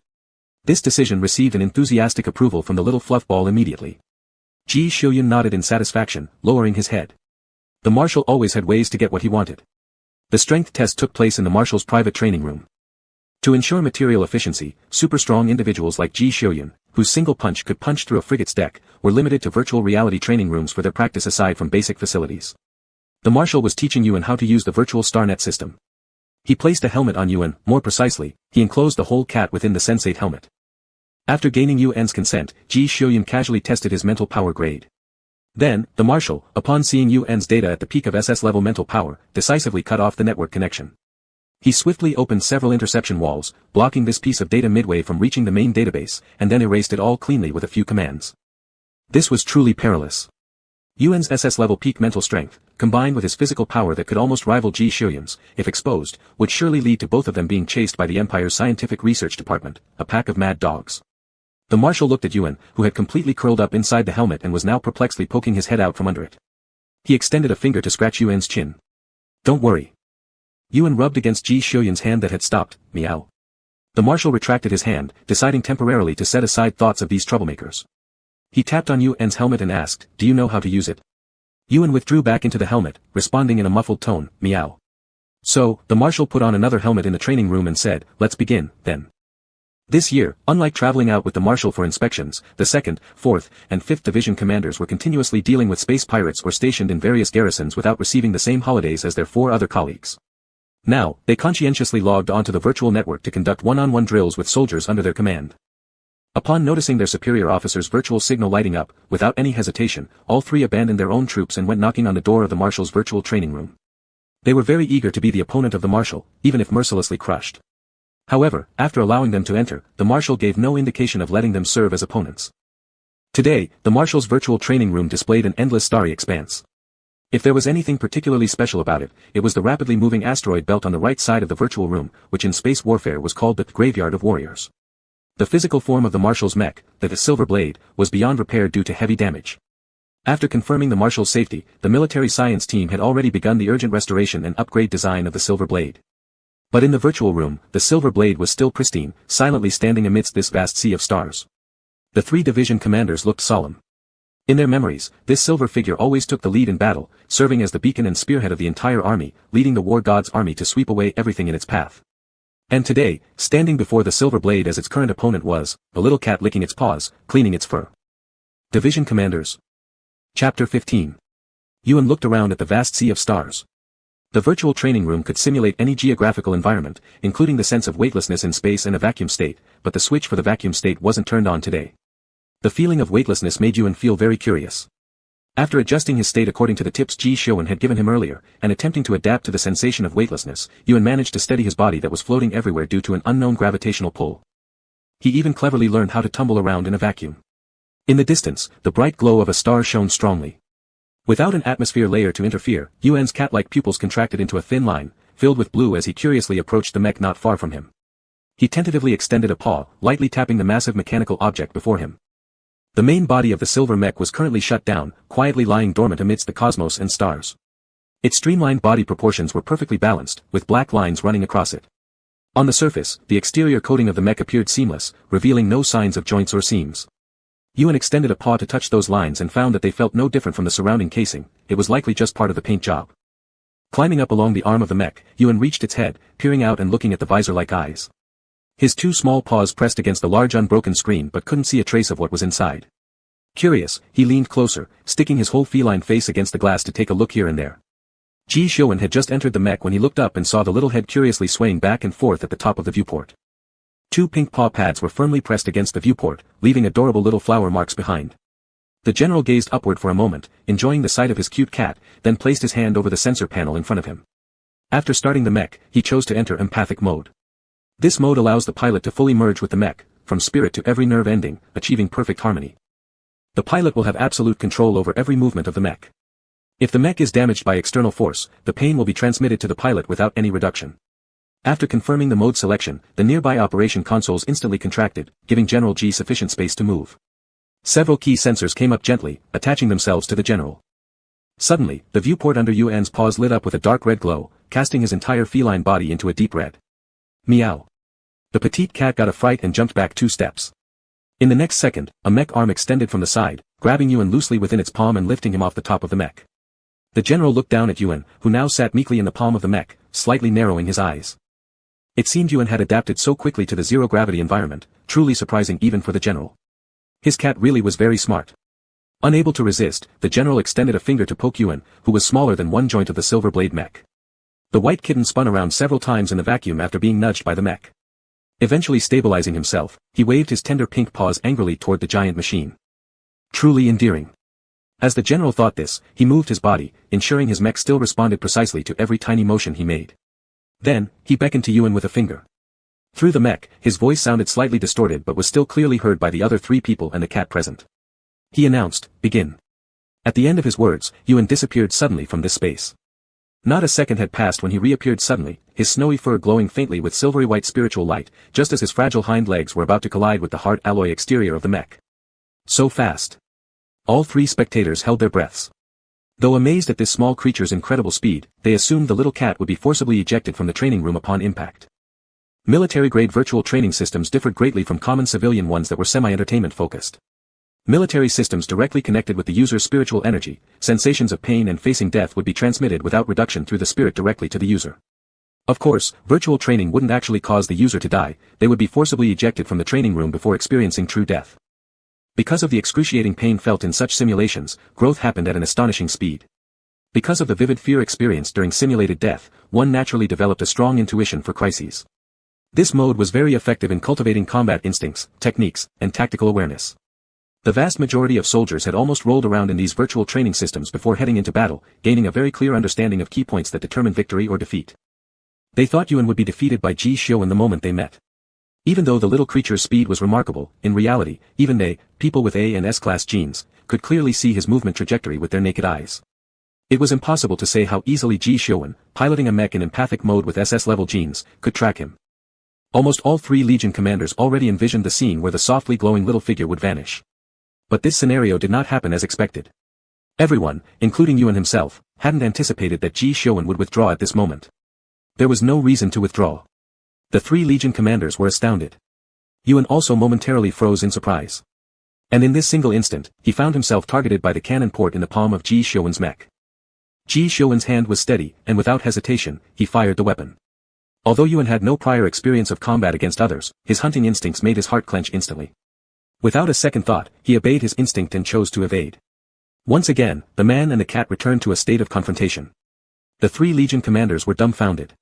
This decision received an enthusiastic approval from the little fluff ball immediately. Ji Xiuyuan nodded in satisfaction, lowering his head. The marshal always had ways to get what he wanted. The strength test took place in the marshal's private training room. To ensure material efficiency, super-strong individuals like Ji Xiuyuan, whose single punch could punch through a frigate's deck, were limited to virtual reality training rooms for their practice aside from basic facilities. The marshal was teaching Yuan how to use the virtual starnet system. He placed a helmet on Yuan, more precisely, he enclosed the whole cat within the sensate helmet. After gaining Yuan's consent, Ji Xiuyuan casually tested his mental power grade. Then, the marshal, upon seeing Yuan's data at the peak of SS-level mental power, decisively cut off the network connection. He swiftly opened several interception walls, blocking this piece of data midway from reaching the main database, and then erased it all cleanly with a few commands. This was truly perilous. Yuan's SS-level peak mental strength, combined with his physical power that could almost rival Ji Xiuyuan's, if exposed, would surely lead to both of them being chased by the Empire's scientific research department, a pack of mad dogs. The marshal looked at Yuan, who had completely curled up inside the helmet and was now perplexedly poking his head out from under it. He extended a finger to scratch Yuan's chin. Don't worry. Yuan rubbed against Ji Xiuyuan's hand that had stopped, meow. The marshal retracted his hand, deciding temporarily to set aside thoughts of these troublemakers. He tapped on Yuan's helmet and asked, do you know how to use it? Yuan withdrew back into the helmet, responding in a muffled tone, meow. So, the marshal put on another helmet in the training room and said, let's begin, then. This year, unlike traveling out with the marshal for inspections, the 2nd, 4th, and 5th Division commanders were continuously dealing with space pirates or stationed in various garrisons without receiving the same holidays as their 4 other colleagues. Now, they conscientiously logged onto the virtual network to conduct one-on-one drills with soldiers under their command. Upon noticing their superior officer's virtual signal lighting up, without any hesitation, all 3 abandoned their own troops and went knocking on the door of the marshal's virtual training room. They were very eager to be the opponent of the marshal, even if mercilessly crushed. However, after allowing them to enter, the marshal gave no indication of letting them serve as opponents. Today, the marshal's virtual training room displayed an endless starry expanse. If there was anything particularly special about it, it was the rapidly moving asteroid belt on the right side of the virtual room, which in space warfare was called the graveyard of warriors. The physical form of the marshal's mech, the silver blade, was beyond repair due to heavy damage. After confirming the Marshal's safety, the military science team had already begun the urgent restoration and upgrade design of the Silver Blade. But in the virtual room, the Silver Blade was still pristine, silently standing amidst this vast sea of stars. The 3 division commanders looked solemn. In their memories, this silver figure always took the lead in battle, serving as the beacon and spearhead of the entire army, leading the war god's army to sweep away everything in its path. And today, standing before the Silver Blade as its current opponent was, a little cat licking its paws, cleaning its fur. Division Commanders. Chapter 15. Yuan looked around at the vast sea of stars. The virtual training room could simulate any geographical environment, including the sense of weightlessness in space and a vacuum state, but the switch for the vacuum state wasn't turned on today. The feeling of weightlessness made Yuan feel very curious. After adjusting his state according to the tips Ji Xiuan had given him earlier, and attempting to adapt to the sensation of weightlessness, Yuan managed to steady his body that was floating everywhere due to an unknown gravitational pull. He even cleverly learned how to tumble around in a vacuum. In the distance, the bright glow of a star shone strongly. Without an atmosphere layer to interfere, Yuan's cat-like pupils contracted into a thin line, filled with blue as he curiously approached the mech not far from him. He tentatively extended a paw, lightly tapping the massive mechanical object before him. The main body of the silver mech was currently shut down, quietly lying dormant amidst the cosmos and stars. Its streamlined body proportions were perfectly balanced, with black lines running across it. On the surface, the exterior coating of the mech appeared seamless, revealing no signs of joints or seams. Yuan extended a paw to touch those lines and found that they felt no different from the surrounding casing. It was likely just part of the paint job. Climbing up along the arm of the mech, Yuan reached its head, peering out and looking at the visor-like eyes. His 2 small paws pressed against the large unbroken screen but couldn't see a trace of what was inside. Curious, he leaned closer, sticking his whole feline face against the glass to take a look here and there. Ji Xiuan had just entered the mech when he looked up and saw the little head curiously swaying back and forth at the top of the viewport. 2 pink paw pads were firmly pressed against the viewport, leaving adorable little flower marks behind. The general gazed upward for a moment, enjoying the sight of his cute cat, then placed his hand over the sensor panel in front of him. After starting the mech, he chose to enter empathic mode. This mode allows the pilot to fully merge with the mech, from spirit to every nerve ending, achieving perfect harmony. The pilot will have absolute control over every movement of the mech. If the mech is damaged by external force, the pain will be transmitted to the pilot without any reduction. After confirming the mode selection, the nearby operation consoles instantly contracted, giving General Ji sufficient space to move. Several key sensors came up gently, attaching themselves to the general. Suddenly, the viewport under Yuan's paws lit up with a dark red glow, casting his entire feline body into a deep red. Meow. The petite cat got a fright and jumped back 2 steps. In the next second, a mech arm extended from the side, grabbing Yuan loosely within its palm and lifting him off the top of the mech. The general looked down at Yuan, who now sat meekly in the palm of the mech, slightly narrowing his eyes. It seemed Yuan had adapted so quickly to the zero-gravity environment, truly surprising even for the general. His cat really was very smart. Unable to resist, the general extended a finger to poke Yuan, who was smaller than one joint of the Silver Blade mech. The white kitten spun around several times in the vacuum after being nudged by the mech. Eventually stabilizing himself, he waved his tender pink paws angrily toward the giant machine. Truly endearing. As the general thought this, he moved his body, ensuring his mech still responded precisely to every tiny motion he made. Then, he beckoned to Yuan with a finger. Through the mech, his voice sounded slightly distorted but was still clearly heard by the other 3 people and the cat present. He announced, "Begin." At the end of his words, Yuan disappeared suddenly from this space. Not a second had passed when he reappeared suddenly, his snowy fur glowing faintly with silvery white spiritual light, just as his fragile hind legs were about to collide with the hard alloy exterior of the mech. So fast. All 3 spectators held their breaths. Though amazed at this small creature's incredible speed, they assumed the little cat would be forcibly ejected from the training room upon impact. Military-grade virtual training systems differed greatly from common civilian ones that were semi-entertainment focused. Military systems directly connected with the user's spiritual energy, sensations of pain and facing death would be transmitted without reduction through the spirit directly to the user. Of course, virtual training wouldn't actually cause the user to die, they would be forcibly ejected from the training room before experiencing true death. Because of the excruciating pain felt in such simulations, growth happened at an astonishing speed. Because of the vivid fear experienced during simulated death, one naturally developed a strong intuition for crises. This mode was very effective in cultivating combat instincts, techniques, and tactical awareness. The vast majority of soldiers had almost rolled around in these virtual training systems before heading into battle, gaining a very clear understanding of key points that determine victory or defeat. They thought Yuan would be defeated by Ji Xiuan the moment they met. Even though the little creature's speed was remarkable, in reality, even they, people with A and S-class genes, could clearly see his movement trajectory with their naked eyes. It was impossible to say how easily Ji Xiuan, piloting a mech in empathic mode with SS-level genes, could track him. Almost all 3 Legion commanders already envisioned the scene where the softly glowing little figure would vanish. But this scenario did not happen as expected. Everyone, including Yuan himself, hadn't anticipated that Ji Xiuan would withdraw at this moment. There was no reason to withdraw. The 3 Legion commanders were astounded. Yuan also momentarily froze in surprise. And in this single instant, he found himself targeted by the cannon port in the palm of Ji Xiuan's mech. Ji Xiuan's hand was steady, and without hesitation, he fired the weapon. Although Yuan had no prior experience of combat against others, his hunting instincts made his heart clench instantly. Without a second thought, he obeyed his instinct and chose to evade. Once again, the man and the cat returned to a state of confrontation. The 3 Legion commanders were dumbfounded.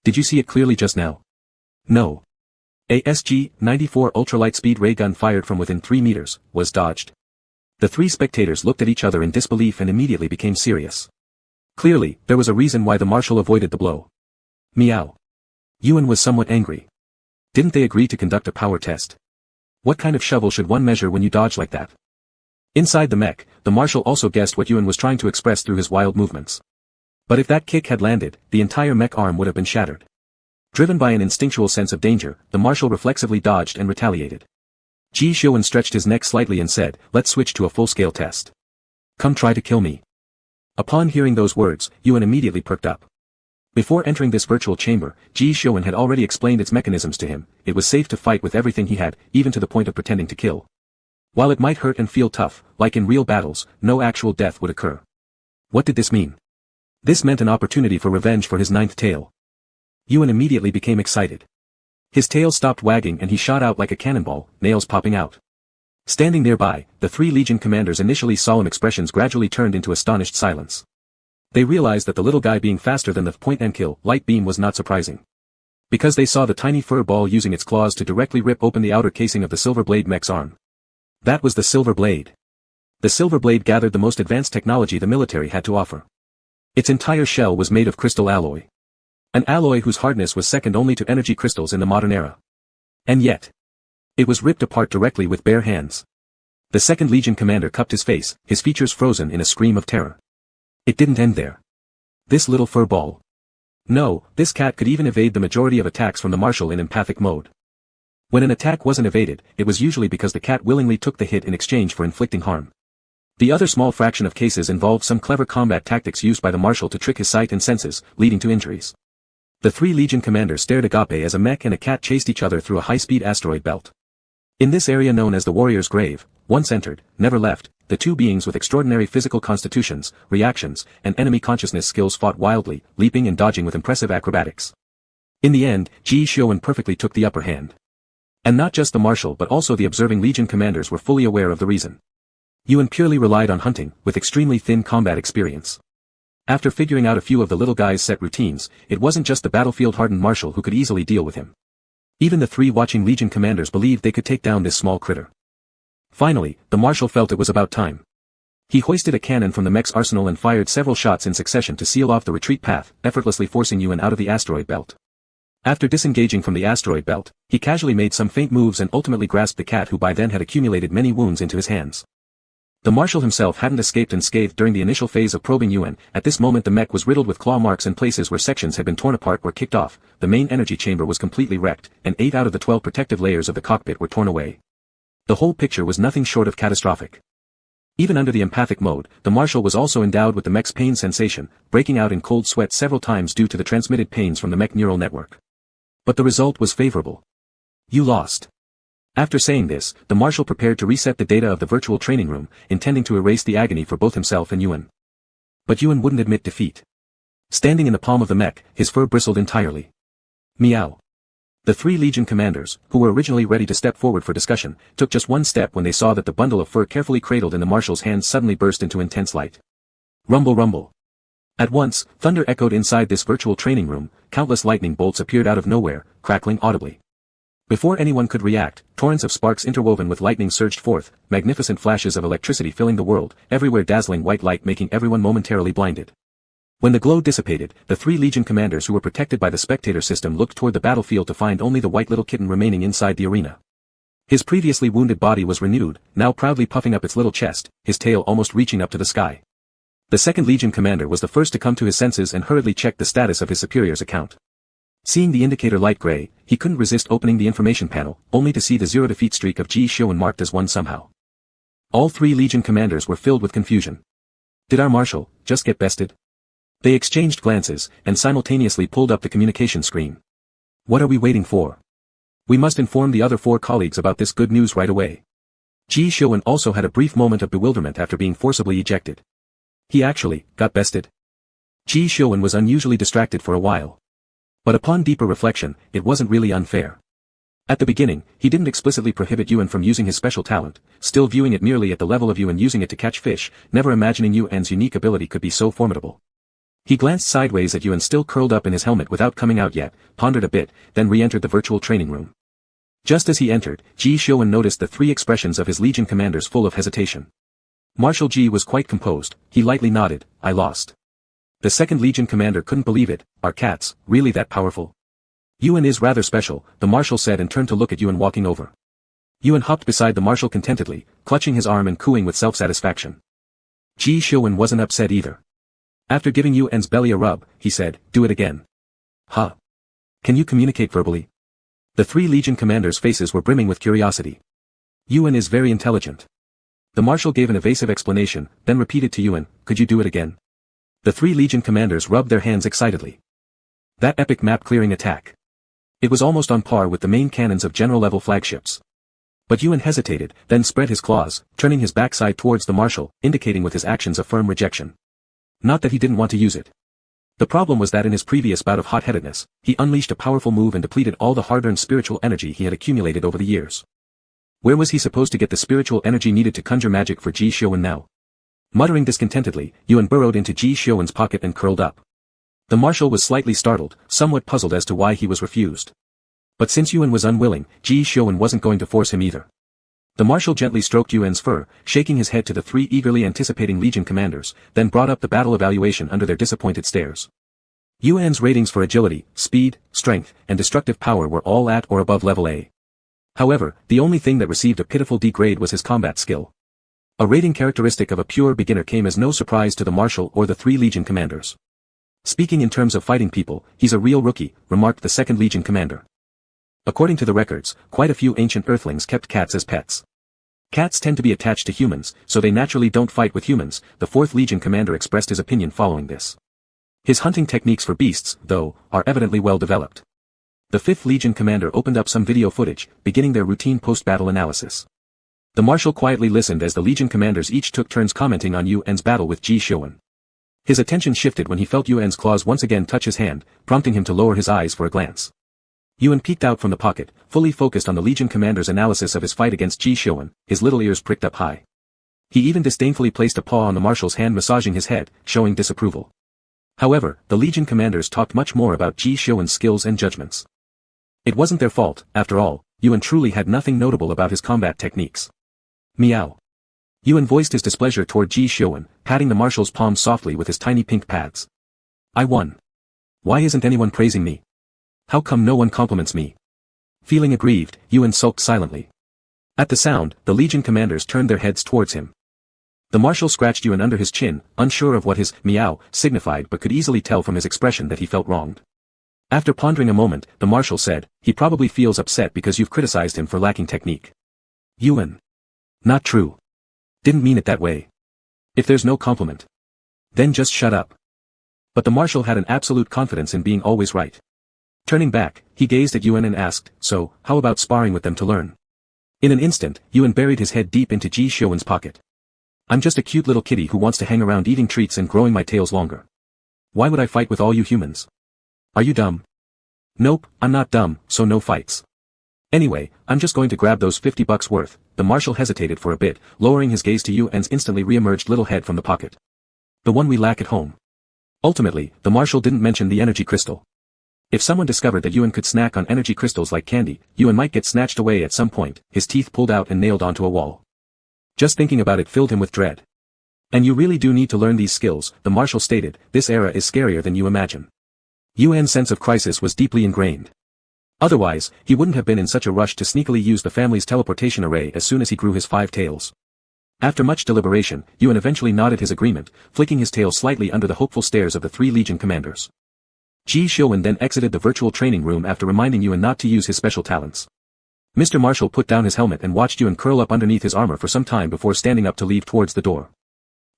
Did you see it clearly just now? No. A SG-94 ultralight-speed ray gun fired from within 3 meters, was dodged. The 3 spectators looked at each other in disbelief and immediately became serious. Clearly, there was a reason why the marshal avoided the blow. Meow. Yuan was somewhat angry. Didn't they agree to conduct a power test? What kind of shovel should one measure when you dodge like that? Inside the mech, the marshal also guessed what Yuan was trying to express through his wild movements. But if that kick had landed, the entire mech arm would have been shattered. Driven by an instinctual sense of danger, the marshal reflexively dodged and retaliated. Ji Xiuan stretched his neck slightly and said, "Let's switch to a full-scale test. Come try to kill me." Upon hearing those words, Yuan immediately perked up. Before entering this virtual chamber, Ji Xiuan had already explained its mechanisms to him. It was safe to fight with everything he had, even to the point of pretending to kill. While it might hurt and feel tough, like in real battles, no actual death would occur. What did this mean? This meant an opportunity for revenge for his 9th tail. Yuan immediately became excited. His tail stopped wagging and he shot out like a cannonball, nails popping out. Standing nearby, the 3 Legion commanders' initially solemn expressions gradually turned into astonished silence. They realized that the little guy being faster than the point-and-kill light beam was not surprising. Because they saw the tiny fur ball using its claws to directly rip open the outer casing of the Silver Blade mech's arm. That was the Silver Blade. The Silver Blade gathered the most advanced technology the military had to offer. Its entire shell was made of crystal alloy. An alloy whose hardness was second only to energy crystals in the modern era. And yet, it was ripped apart directly with bare hands. The 2nd Legion commander cupped his face, his features frozen in a scream of terror. It didn't end there. This little fur ball. No, this cat could even evade the majority of attacks from the marshal in empathic mode. When an attack wasn't evaded, it was usually because the cat willingly took the hit in exchange for inflicting harm. The other small fraction of cases involved some clever combat tactics used by the marshal to trick his sight and senses, leading to injuries. The 3 Legion commanders stared agape as a mech and a cat chased each other through a high-speed asteroid belt. In this area known as the Warrior's Grave, once entered, never left, the 2 beings with extraordinary physical constitutions, reactions, and enemy consciousness skills fought wildly, leaping and dodging with impressive acrobatics. In the end, Ji Xiuan perfectly took the upper hand. And not just the marshal but also the observing Legion commanders were fully aware of the reason. Yuan purely relied on hunting, with extremely thin combat experience. After figuring out a few of the little guy's set routines, it wasn't just the battlefield-hardened marshal who could easily deal with him. Even the 3 watching Legion commanders believed they could take down this small critter. Finally, the marshal felt it was about time. He hoisted a cannon from the mech's arsenal and fired several shots in succession to seal off the retreat path, effortlessly forcing Yuan out of the asteroid belt. After disengaging from the asteroid belt, he casually made some feint moves and ultimately grasped the cat who by then had accumulated many wounds into his hands. The marshal himself hadn't escaped unscathed during the initial phase of probing Yuan. At this moment the mech was riddled with claw marks and places where sections had been torn apart or kicked off, the main energy chamber was completely wrecked, and 8 out of the 12 protective layers of the cockpit were torn away. The whole picture was nothing short of catastrophic. Even under the empathic mode, the marshal was also endowed with the mech's pain sensation, breaking out in cold sweat several times due to the transmitted pains from the mech neural network. But the result was favorable. You lost. After saying this, the marshal prepared to reset the data of the virtual training room, intending to erase the agony for both himself and Yuan. But Yuan wouldn't admit defeat. Standing in the palm of the mech, his fur bristled entirely. Meow. The 3 Legion commanders, who were originally ready to step forward for discussion, took just one step when they saw that the bundle of fur carefully cradled in the marshal's hands suddenly burst into intense light. Rumble rumble. At once, thunder echoed inside this virtual training room, countless lightning bolts appeared out of nowhere, crackling audibly. Before anyone could react, torrents of sparks interwoven with lightning surged forth, magnificent flashes of electricity filling the world, everywhere dazzling white light making everyone momentarily blinded. When the glow dissipated, the 3 Legion commanders who were protected by the spectator system looked toward the battlefield to find only the white little kitten remaining inside the arena. His previously wounded body was renewed, now proudly puffing up its little chest, his tail almost reaching up to the sky. The 2nd Legion commander was the first to come to his senses and hurriedly checked the status of his superior's account. Seeing the indicator light gray, he couldn't resist opening the information panel, only to see the 0 defeat streak of Ji Xiuan marked as 1 somehow. All 3 Legion commanders were filled with confusion. Did our Marshal just get bested? They exchanged glances, and simultaneously pulled up the communication screen. What are we waiting for? We must inform the other 4 colleagues about this good news right away. Ji Xiuwen also had a brief moment of bewilderment after being forcibly ejected. He actually got bested. Ji Xiuwen was unusually distracted for a while. But upon deeper reflection, it wasn't really unfair. At the beginning, he didn't explicitly prohibit Yuan from using his special talent, still viewing it merely at the level of Yuan using it to catch fish, never imagining Yuan's unique ability could be so formidable. He glanced sideways at Yuan still curled up in his helmet without coming out yet, pondered a bit, then re-entered the virtual training room. Just as he entered, Ji Xiuwen noticed the 3 expressions of his Legion commanders full of hesitation. Marshal Ji was quite composed, he lightly nodded, I lost. The 2nd Legion commander couldn't believe it, are cats really that powerful? Yuan is rather special, the Marshal said and turned to look at Yuan walking over. Yuan hopped beside the Marshal contentedly, clutching his arm and cooing with self-satisfaction. Ji Xiuwen wasn't upset either. After giving Yuan's belly a rub, he said, do it again. Huh? Can you communicate verbally? The 3 Legion commanders' faces were brimming with curiosity. Yuan is very intelligent. The Marshal gave an evasive explanation, then repeated to Yuan, could you do it again? The 3 Legion commanders rubbed their hands excitedly. That epic map-clearing attack. It was almost on par with the main cannons of general-level flagships. But Yuan hesitated, then spread his claws, turning his backside towards the Marshal, indicating with his actions a firm rejection. Not that he didn't want to use it. The problem was that in his previous bout of hot-headedness, he unleashed a powerful move and depleted all the hard-earned spiritual energy he had accumulated over the years. Where was he supposed to get the spiritual energy needed to conjure magic for Ji Xiuwen now? Muttering discontentedly, Yuan burrowed into Ji Xiuwen's pocket and curled up. The Marshal was slightly startled, somewhat puzzled as to why he was refused. But since Yuan was unwilling, Ji Xiuwen wasn't going to force him either. The Marshal gently stroked Yuan's fur, shaking his head to the 3 eagerly anticipating Legion commanders, then brought up the battle evaluation under their disappointed stares. Yuan's ratings for agility, speed, strength, and destructive power were all at or above level A. However, the only thing that received a pitiful D grade was his combat skill. A rating characteristic of a pure beginner came as no surprise to the Marshal or the 3 Legion commanders. Speaking in terms of fighting people, he's a real rookie, remarked the 2nd Legion commander. According to the records, quite a few ancient Earthlings kept cats as pets. Cats tend to be attached to humans, so they naturally don't fight with humans, the 4th Legion commander expressed his opinion following this. His hunting techniques for beasts, though, are evidently well developed. The 5th Legion commander opened up some video footage, beginning their routine post-battle analysis. The Marshal quietly listened as the Legion commanders each took turns commenting on Yuan's battle with Ji Xiuwen. His attention shifted when he felt Yuan's claws once again touch his hand, prompting him to lower his eyes for a glance. Yuan peeked out from the pocket, fully focused on the Legion commander's analysis of his fight against Ji Xiuwen, his little ears pricked up high. He even disdainfully placed a paw on the Marshal's hand massaging his head, showing disapproval. However, the Legion commanders talked much more about Ji Xiuwen's skills and judgments. It wasn't their fault, after all, Yuan truly had nothing notable about his combat techniques. Meow. Yuan voiced his displeasure toward Ji Xiuwen, patting the Marshal's palm softly with his tiny pink pads. I won. Why isn't anyone praising me? How come no one compliments me? Feeling aggrieved, Yuan sulked silently. At the sound, the Legion commanders turned their heads towards him. The Marshal scratched Yuan under his chin, unsure of what his meow signified but could easily tell from his expression that he felt wronged. After pondering a moment, the Marshal said, he probably feels upset because you've criticized him for lacking technique. Yuan. Not true. Didn't mean it that way. If there's no compliment, then just shut up. But the Marshal had an absolute confidence in being always right. Turning back, he gazed at Yuan and asked, so, how about sparring with them to learn? In an instant, Yuan buried his head deep into Ji Xiuwen's pocket. I'm just a cute little kitty who wants to hang around eating treats and growing my tails longer. Why would I fight with all you humans? Are you dumb? Nope, I'm not dumb, so no fights. Anyway, I'm just going to grab those $50 worth. The Marshal hesitated for a bit, lowering his gaze to Yuan's instantly re-emerged little head from the pocket. The one we lack at home. Ultimately, the Marshal didn't mention the energy crystal. If someone discovered that Yuan could snack on energy crystals like candy, Yuan might get snatched away at some point, his teeth pulled out and nailed onto a wall. Just thinking about it filled him with dread. And you really do need to learn these skills, the Marshal stated, this era is scarier than you imagine. Yuan's sense of crisis was deeply ingrained. Otherwise, he wouldn't have been in such a rush to sneakily use the family's teleportation array as soon as he grew his 5 tails. After much deliberation, Yuan eventually nodded his agreement, flicking his tail slightly under the hopeful stares of the 3 Legion commanders. Ji Xiuwen then exited the virtual training room after reminding Yuan not to use his special talents. Mr. Marshal put down his helmet and watched Yuan curl up underneath his armor for some time before standing up to leave towards the door.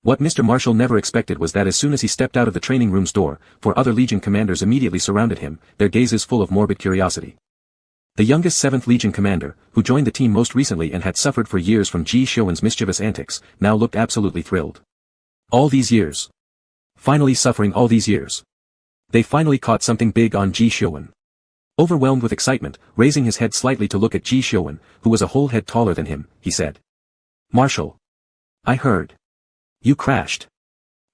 What Mr. Marshal never expected was that as soon as he stepped out of the training room's door, 4 other Legion commanders immediately surrounded him, their gazes full of morbid curiosity. The youngest 7th Legion commander, who joined the team most recently and had suffered for years from Ji Shouen's mischievous antics, now looked absolutely thrilled. All these years. Finally suffering all these years. They finally caught something big on Ji Shouen. Overwhelmed with excitement, raising his head slightly to look at Ji Shouen, who was a whole head taller than him, he said. Marshal. I heard. You crashed.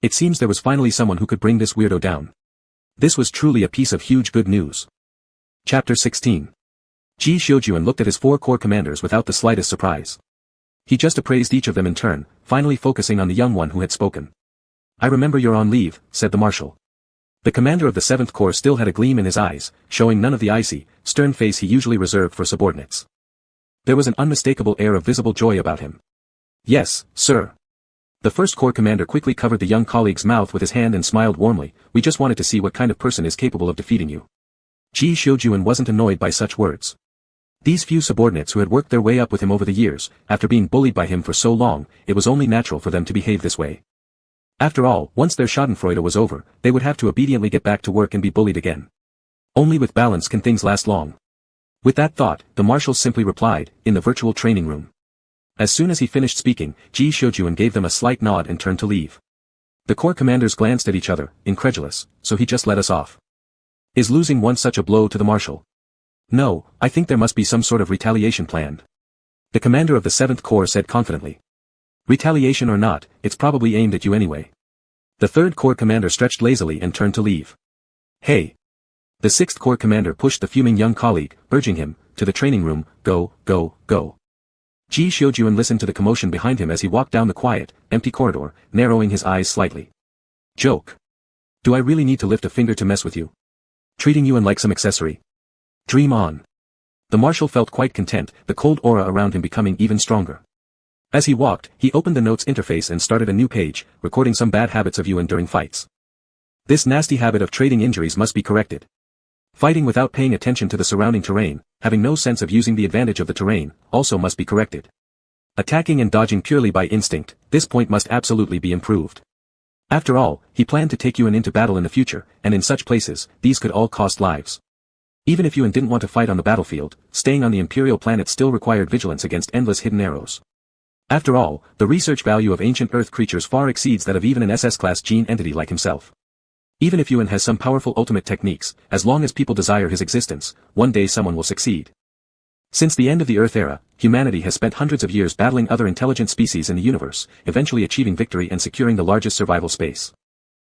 It seems there was finally someone who could bring this weirdo down. This was truly a piece of huge good news. Chapter 16. Ji Shoujuan looked at his 4 corps commanders without the slightest surprise. He just appraised each of them in turn, finally focusing on the young one who had spoken. I remember you're on leave, said the marshal. The commander of the 7th Corps still had a gleam in his eyes, showing none of the icy, stern face he usually reserved for subordinates. There was an unmistakable air of visible joy about him. Yes, sir. The 1st Corps commander quickly covered the young colleague's mouth with his hand and smiled warmly. We just wanted to see what kind of person is capable of defeating you. Ji Shoujuan wasn't annoyed by such words. These few subordinates who had worked their way up with him over the years, after being bullied by him for so long, it was only natural for them to behave this way. After all, once their schadenfreude was over, they would have to obediently get back to work and be bullied again. Only with balance can things last long. With that thought, the marshal simply replied, in the virtual training room. As soon as he finished speaking, Ji Shoujuan gave them a slight nod and turned to leave. The corps commanders glanced at each other, incredulous, so he just let us off. Is losing one such a blow to the marshal? No, I think there must be some sort of retaliation planned. The commander of the 7th Corps said confidently. Retaliation or not, it's probably aimed at you anyway. The 3rd Corps commander stretched lazily and turned to leave. Hey! The 6th Corps commander pushed the fuming young colleague, urging him, to the training room, go, go, go. Ji Shoujuan listened to the commotion behind him as he walked down the quiet, empty corridor, narrowing his eyes slightly. Joke. Do I really need to lift a finger to mess with you? Treating you like some accessory? Dream on. The marshal felt quite content, the cold aura around him becoming even stronger. As he walked, he opened the notes interface and started a new page, recording some bad habits of Yuan during fights. This nasty habit of trading injuries must be corrected. Fighting without paying attention to the surrounding terrain, having no sense of using the advantage of the terrain, also must be corrected. Attacking and dodging purely by instinct, this point must absolutely be improved. After all, he planned to take Yuan into battle in the future, and in such places, these could all cost lives. Even if Yuan didn't want to fight on the battlefield, staying on the Imperial planet still required vigilance against endless hidden arrows. After all, the research value of ancient Earth creatures far exceeds that of even an SS-class gene entity like himself. Even if Yuan has some powerful ultimate techniques, as long as people desire his existence, one day someone will succeed. Since the end of the Earth era, humanity has spent hundreds of years battling other intelligent species in the universe, eventually achieving victory and securing the largest survival space.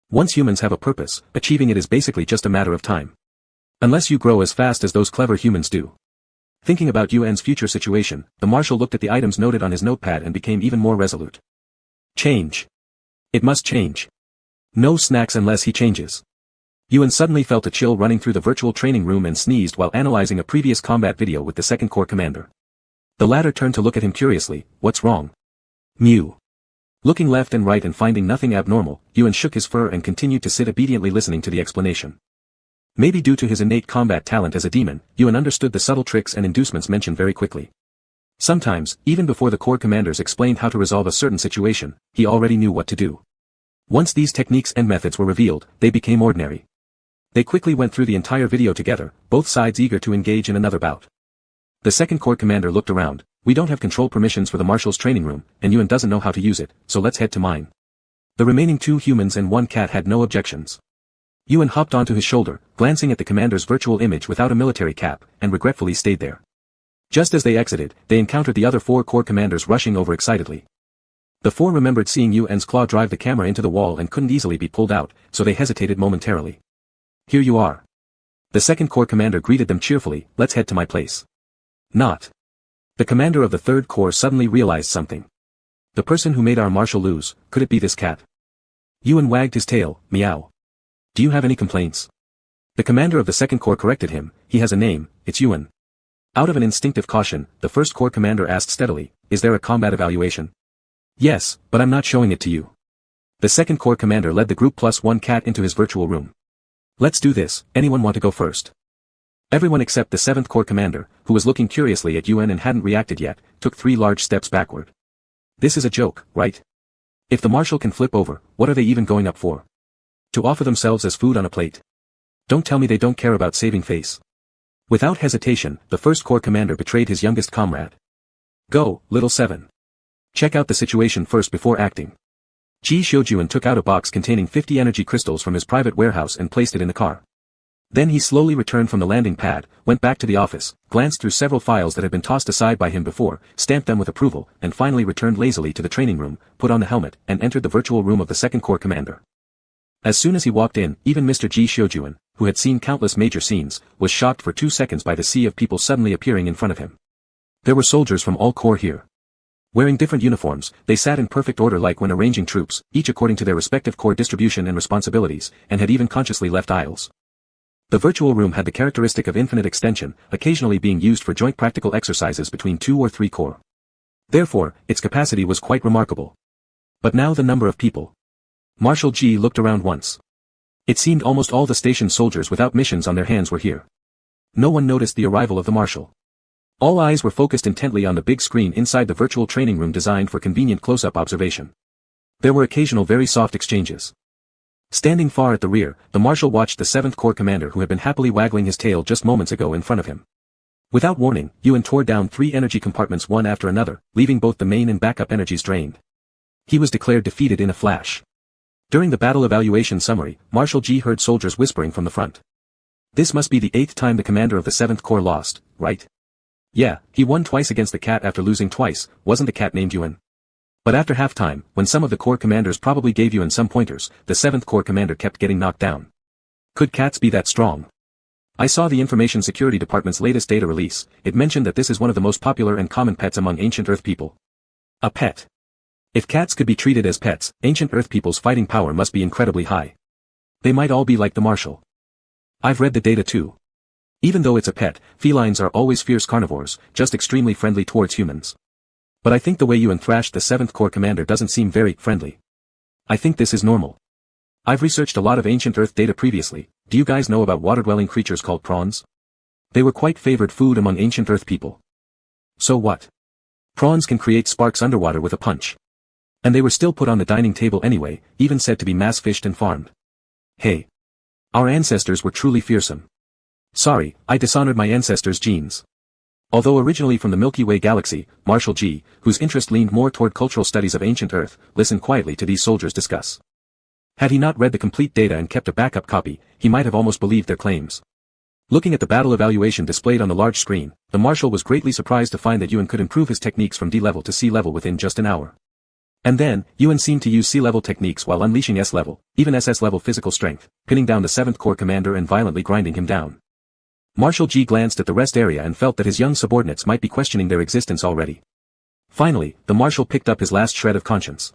Once humans have a purpose, achieving it is basically just a matter of time. Unless you grow as fast as those clever humans do. Thinking about Yuan's future situation, the marshal looked at the items noted on his notepad and became even more resolute. Change. It must change. No snacks unless he changes. Yuan suddenly felt a chill running through the virtual training room and sneezed while analyzing a previous combat video with the 2nd Corps commander. The latter turned to look at him curiously. What's wrong? Mew. Looking left and right and finding nothing abnormal, Yuan shook his fur and continued to sit obediently listening to the explanation. Maybe due to his innate combat talent as a demon, Yuan understood the subtle tricks and inducements mentioned very quickly. Sometimes, even before the corps commanders explained how to resolve a certain situation, he already knew what to do. Once these techniques and methods were revealed, they became ordinary. They quickly went through the entire video together, both sides eager to engage in another bout. The 2nd Corps commander looked around. We don't have control permissions for the marshal's training room, and Yuan doesn't know how to use it, so let's head to mine. The remaining 2 humans and 1 cat had no objections. Yuan hopped onto his shoulder, glancing at the commander's virtual image without a military cap, and regretfully stayed there. Just as they exited, they encountered the other 4 corps commanders rushing over excitedly. The 4 remembered seeing Yuan's claw drive the camera into the wall and couldn't easily be pulled out, so they hesitated momentarily. Here you are. The 2nd Corps commander greeted them cheerfully. Let's head to my place. Not. The commander of the 3rd Corps suddenly realized something. The person who made our marshal lose, could it be this cat? Yuan wagged his tail. Meow. Do you have any complaints? The commander of the 2nd Corps corrected him. He has a name, it's Yuan. Out of an instinctive caution, the 1st Corps commander asked steadily, is there a combat evaluation? Yes, but I'm not showing it to you. The 2nd Corps commander led the group plus 1 cat into his virtual room. Let's do this. Anyone want to go first? Everyone except the 7th Corps commander, who was looking curiously at Yuan and hadn't reacted yet, took 3 large steps backward. This is a joke, right? If the marshal can flip over, what are they even going up for? To offer themselves as food on a plate? Don't tell me they don't care about saving face. Without hesitation, the first corps commander betrayed his youngest comrade. Go, little seven. Check out the situation first before acting. Ji Xiujuan took out a box containing 50 energy crystals from his private warehouse and placed it in the car. Then he slowly returned from the landing pad, went back to the office, glanced through several files that had been tossed aside by him before, stamped them with approval, and finally returned lazily to the training room, put on the helmet, and entered the virtual room of the second corps commander. As soon as he walked in, even Mr. Ji Xiujuan, who had seen countless major scenes, was shocked for 2 seconds by the sea of people suddenly appearing in front of him. There were soldiers from all corps here. Wearing different uniforms, they sat in perfect order like when arranging troops, each according to their respective corps distribution and responsibilities, and had even consciously left aisles. The virtual room had the characteristic of infinite extension, occasionally being used for joint practical exercises between 2 or 3 corps. Therefore, its capacity was quite remarkable. But now the number of people. Marshal Ji looked around once. It seemed almost all the station soldiers without missions on their hands were here. No one noticed the arrival of the marshal. All eyes were focused intently on the big screen inside the virtual training room designed for convenient close-up observation. There were occasional very soft exchanges. Standing far at the rear, the marshal watched the 7th Corps commander who had been happily waggling his tail just moments ago in front of him. Without warning, Yuan tore down 3 energy compartments one after another, leaving both the main and backup energies drained. He was declared defeated in a flash. During the battle evaluation summary, Marshal Ji heard soldiers whispering from the front. This must be the 8th time the commander of the 7th Corps lost, right? Yeah, he won twice against the cat after losing twice, wasn't the cat named Yuan? But after halftime, when some of the Corps commanders probably gave Yuan some pointers, the 7th Corps commander kept getting knocked down. Could cats be that strong? I saw the Information Security Department's latest data release. It mentioned that this is one of the most popular and common pets among ancient Earth people. A pet. If cats could be treated as pets, ancient Earth people's fighting power must be incredibly high. They might all be like the marshal. I've read the data too. Even though it's a pet, felines are always fierce carnivores, just extremely friendly towards humans. But I think the way Yuan thrashed the 7th Corps commander doesn't seem very friendly. I think this is normal. I've researched a lot of ancient Earth data previously. Do you guys know about water-dwelling creatures called prawns? They were quite favored food among ancient Earth people. So what? Prawns can create sparks underwater with a punch. And they were still put on the dining table anyway, even said to be mass-fished and farmed. Hey. Our ancestors were truly fearsome. Sorry, I dishonored my ancestors' genes. Although originally from the Milky Way galaxy, Marshal Ji, whose interest leaned more toward cultural studies of ancient Earth, listened quietly to these soldiers discuss. Had he not read the complete data and kept a backup copy, he might have almost believed their claims. Looking at the battle evaluation displayed on the large screen, the marshal was greatly surprised to find that Yuan could improve his techniques from D level to C level within just an hour. And then, Yuan seemed to use C-level techniques while unleashing S-level, even SS-level physical strength, pinning down the 7th Corps commander and violently grinding him down. Marshal Ji glanced at the rest area and felt that his young subordinates might be questioning their existence already. Finally, the marshal picked up his last shred of conscience.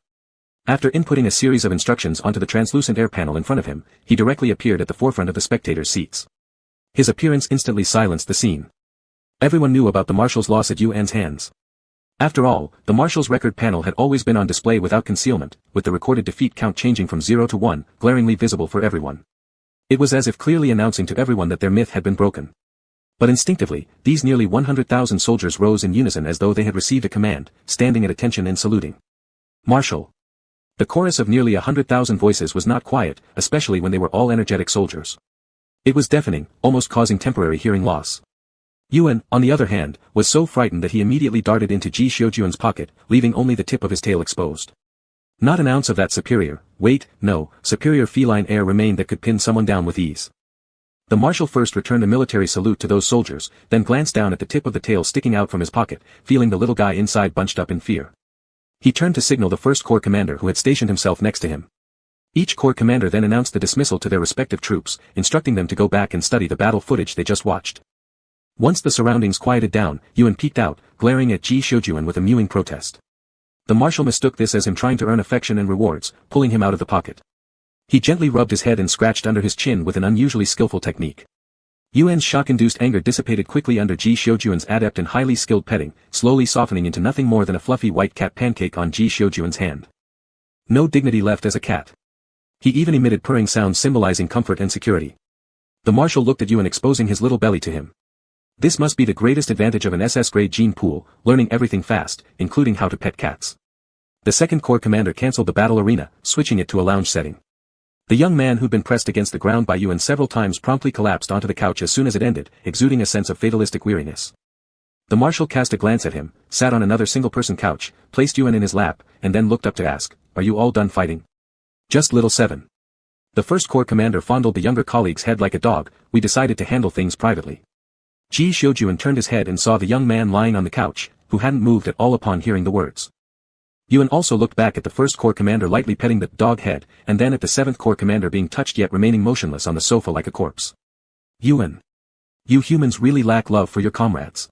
After inputting a series of instructions onto the translucent air panel in front of him, he directly appeared at the forefront of the spectators' seats. His appearance instantly silenced the scene. Everyone knew about the marshal's loss at Yuan's hands. After all, the marshal's record panel had always been on display without concealment, with the recorded defeat count changing from 0 to 1, glaringly visible for everyone. It was as if clearly announcing to everyone that their myth had been broken. But instinctively, these nearly 100,000 soldiers rose in unison as though they had received a command, standing at attention and saluting. Marshal. The chorus of nearly 100,000 voices was not quiet, especially when they were all energetic soldiers. It was deafening, almost causing temporary hearing loss. Yuan, on the other hand, was so frightened that he immediately darted into Ji Xiujuan's pocket, leaving only the tip of his tail exposed. Not an ounce of that superior feline air remained that could pin someone down with ease. The marshal first returned a military salute to those soldiers, then glanced down at the tip of the tail sticking out from his pocket, feeling the little guy inside bunched up in fear. He turned to signal the 1st Corps commander who had stationed himself next to him. Each corps commander then announced the dismissal to their respective troops, instructing them to go back and study the battle footage they just watched. Once the surroundings quieted down, Yuan peeked out, glaring at Ji Xiujuan with a mewing protest. The marshal mistook this as him trying to earn affection and rewards, pulling him out of the pocket. He gently rubbed his head and scratched under his chin with an unusually skillful technique. Yuan's shock-induced anger dissipated quickly under Ji Xiujuan's adept and highly skilled petting, slowly softening into nothing more than a fluffy white cat pancake on Ji Xiujuan's hand. No dignity left as a cat. He even emitted purring sounds symbolizing comfort and security. The marshal looked at Yuan exposing his little belly to him. This must be the greatest advantage of an SS-grade gene pool, learning everything fast, including how to pet cats. The second corps commander cancelled the battle arena, switching it to a lounge setting. The young man who'd been pressed against the ground by Yuan several times promptly collapsed onto the couch as soon as it ended, exuding a sense of fatalistic weariness. The marshal cast a glance at him, sat on another single-person couch, placed Yuan in his lap, and then looked up to ask, "Are you all done fighting?" "Just little 7. The first corps commander fondled the younger colleague's head like a dog. "We decided to handle things privately." Ji Xiujuan turned his head and saw the young man lying on the couch, who hadn't moved at all upon hearing the words. Yuan also looked back at the first corps commander lightly petting the dog head, and then at the seventh corps commander being touched yet remaining motionless on the sofa like a corpse. "Yuan. You humans really lack love for your comrades.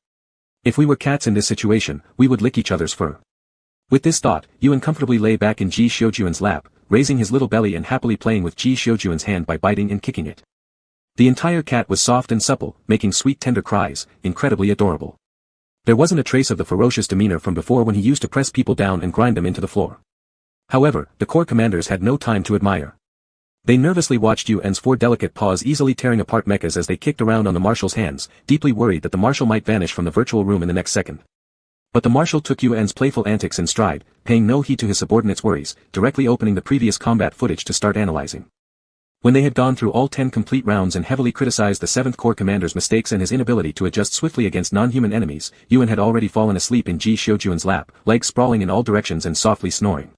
If we were cats in this situation, we would lick each other's fur." With this thought, Yuan comfortably lay back in Ji Xiujuan's lap, raising his little belly and happily playing with Ji Xiujuan's hand by biting and kicking it. The entire cat was soft and supple, making sweet tender cries, incredibly adorable. There wasn't a trace of the ferocious demeanor from before when he used to press people down and grind them into the floor. However, the corps commanders had no time to admire. They nervously watched Yuan's 4 delicate paws easily tearing apart mechas as they kicked around on the marshal's hands, deeply worried that the marshal might vanish from the virtual room in the next second. But the marshal took Yuan's playful antics in stride, paying no heed to his subordinates' worries, directly opening the previous combat footage to start analyzing. When they had gone through all 10 complete rounds and heavily criticized the 7th Corps commander's mistakes and his inability to adjust swiftly against non-human enemies, Yuan had already fallen asleep in Ji Xiujuan's lap, legs sprawling in all directions and softly snoring.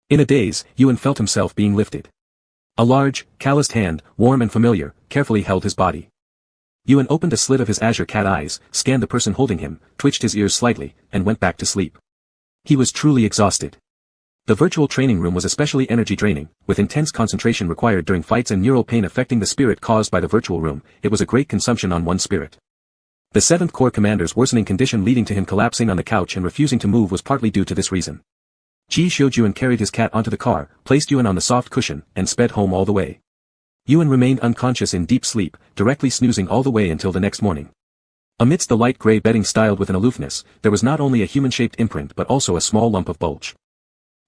In a daze, Yuan felt himself being lifted. A large, calloused hand, warm and familiar, carefully held his body. Yuan opened a slit of his azure cat eyes, scanned the person holding him, twitched his ears slightly, and went back to sleep. He was truly exhausted. The virtual training room was especially energy draining, with intense concentration required during fights and neural pain affecting the spirit caused by the virtual room. It was a great consumption on one's spirit. The 7th Corps commander's worsening condition leading to him collapsing on the couch and refusing to move was partly due to this reason. Ji Xiujuan carried his cat onto the car, placed Yuan on the soft cushion, and sped home all the way. Yuan remained unconscious in deep sleep, directly snoozing all the way until the next morning. Amidst the light gray bedding styled with an aloofness, there was not only a human-shaped imprint but also a small lump of bulge.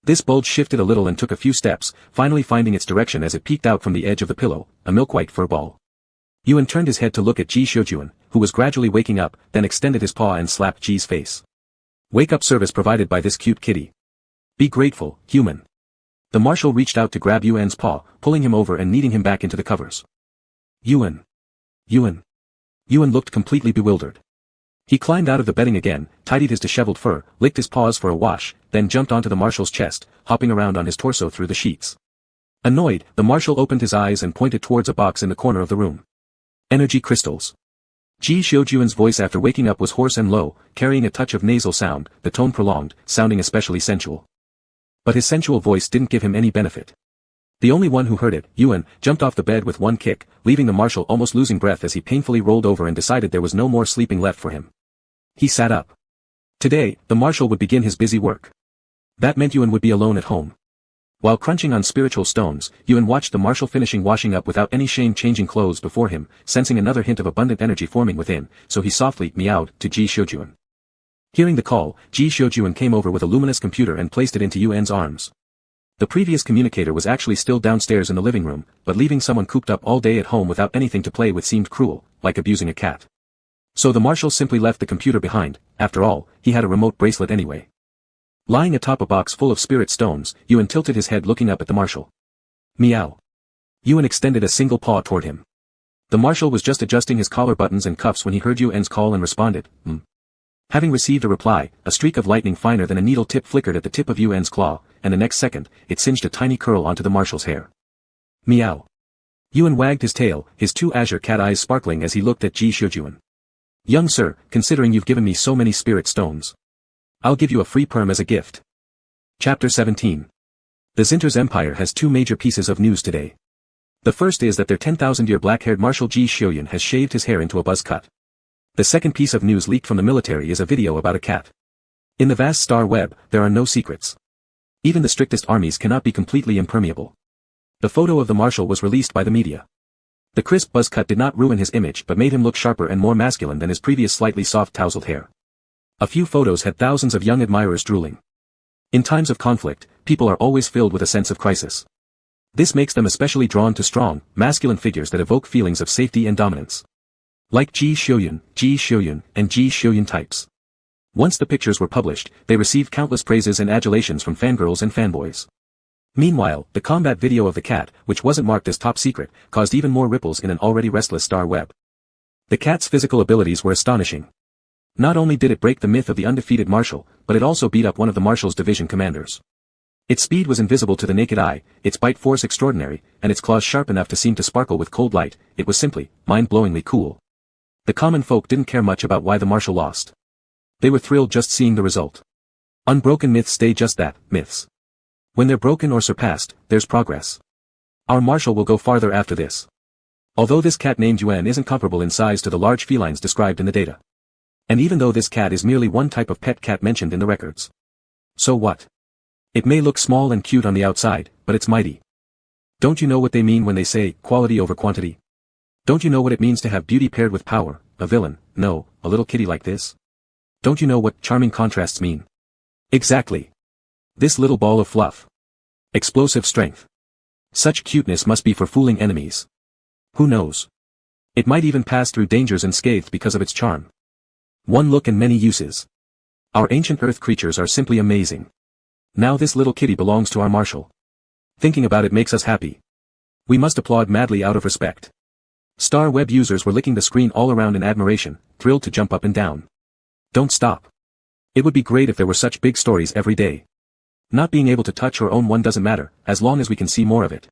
This bulge shifted a little and took a few steps, finally finding its direction as it peeked out from the edge of the pillow, a milk-white fur ball. Yuan turned his head to look at Ji Xiujuan, who was gradually waking up, then extended his paw and slapped Ji's face. "Wake-up service provided by this cute kitty. Be grateful, human." The marshal reached out to grab Yuan's paw, pulling him over and kneading him back into the covers. Yuan. Yuan. Yuan looked completely bewildered. He climbed out of the bedding again, tidied his disheveled fur, licked his paws for a wash, then jumped onto the marshal's chest, hopping around on his torso through the sheets. Annoyed, the marshal opened his eyes and pointed towards a box in the corner of the room. Energy crystals. Ji Xiujuan's voice after waking up was hoarse and low, carrying a touch of nasal sound, the tone prolonged, sounding especially sensual. But his sensual voice didn't give him any benefit. The only one who heard it, Yuan, jumped off the bed with one kick, leaving the marshal almost losing breath as he painfully rolled over and decided there was no more sleeping left for him. He sat up. Today, the marshal would begin his busy work. That meant Yuan would be alone at home. While crunching on spiritual stones, Yuan watched the marshal finishing washing up without any shame changing clothes before him, sensing another hint of abundant energy forming within, so he softly meowed to Ji Xiujuan. Hearing the call, Ji Xiujuan came over with a luminous computer and placed it into Yuan's arms. The previous communicator was actually still downstairs in the living room, but leaving someone cooped up all day at home without anything to play with seemed cruel, like abusing a cat. So the marshal simply left the computer behind. After all, he had a remote bracelet anyway. Lying atop a box full of spirit stones, Yuan tilted his head looking up at the marshal. Meow. Yuan extended a single paw toward him. The marshal was just adjusting his collar buttons and cuffs when he heard Yuan's call and responded, Having received a reply, a streak of lightning finer than a needle tip flickered at the tip of Yuan's claw, and the next second, it singed a tiny curl onto the marshal's hair. Meow. Yuan wagged his tail, his 2 azure cat eyes sparkling as he looked at Ji Xiujuan. Young sir, considering you've given me so many spirit stones, I'll give you a free perm as a gift. Chapter 17. The Zinter's Empire has 2 major pieces of news today. The first is that their 10,000-year black-haired Marshal Ji Xiujuan has shaved his hair into a buzz cut. The second piece of news leaked from the military is a video about a cat. In the vast star web, there are no secrets. Even the strictest armies cannot be completely impermeable. The photo of the marshal was released by the media. The crisp buzz cut did not ruin his image but made him look sharper and more masculine than his previous slightly soft tousled hair. A few photos had thousands of young admirers drooling. In times of conflict, people are always filled with a sense of crisis. This makes them especially drawn to strong, masculine figures that evoke feelings of safety and dominance. Like Ji Xiujuan, and Ji Xiujuan types. Once the pictures were published, they received countless praises and adulations from fangirls and fanboys. Meanwhile, the combat video of the cat, which wasn't marked as top secret, caused even more ripples in an already restless star web. The cat's physical abilities were astonishing. Not only did it break the myth of the undefeated Marshal, but it also beat up one of the Marshal's division commanders. Its speed was invisible to the naked eye, its bite force extraordinary, and its claws sharp enough to seem to sparkle with cold light. It was simply, mind-blowingly cool. The common folk didn't care much about why the Marshal lost. They were thrilled just seeing the result. Unbroken myths stay just that, myths. When they're broken or surpassed, there's progress. Our Marshal will go farther after this. Although this cat named Yuan isn't comparable in size to the large felines described in the data. And even though this cat is merely one type of pet cat mentioned in the records. So what? It may look small and cute on the outside, but it's mighty. Don't you know what they mean when they say, quality over quantity? Don't you know what it means to have beauty paired with power, a villain, no, a little kitty like this? Don't you know what charming contrasts mean? Exactly. This little ball of fluff. Explosive strength. Such cuteness must be for fooling enemies. Who knows? It might even pass through dangers unscathed because of its charm. One look and many uses. Our ancient earth creatures are simply amazing. Now this little kitty belongs to our Marshal. Thinking about it makes us happy. We must applaud madly out of respect. Star web users were licking the screen all around in admiration, thrilled to jump up and down. Don't stop. It would be great if there were such big stories every day. Not being able to touch or own one doesn't matter, as long as we can see more of it.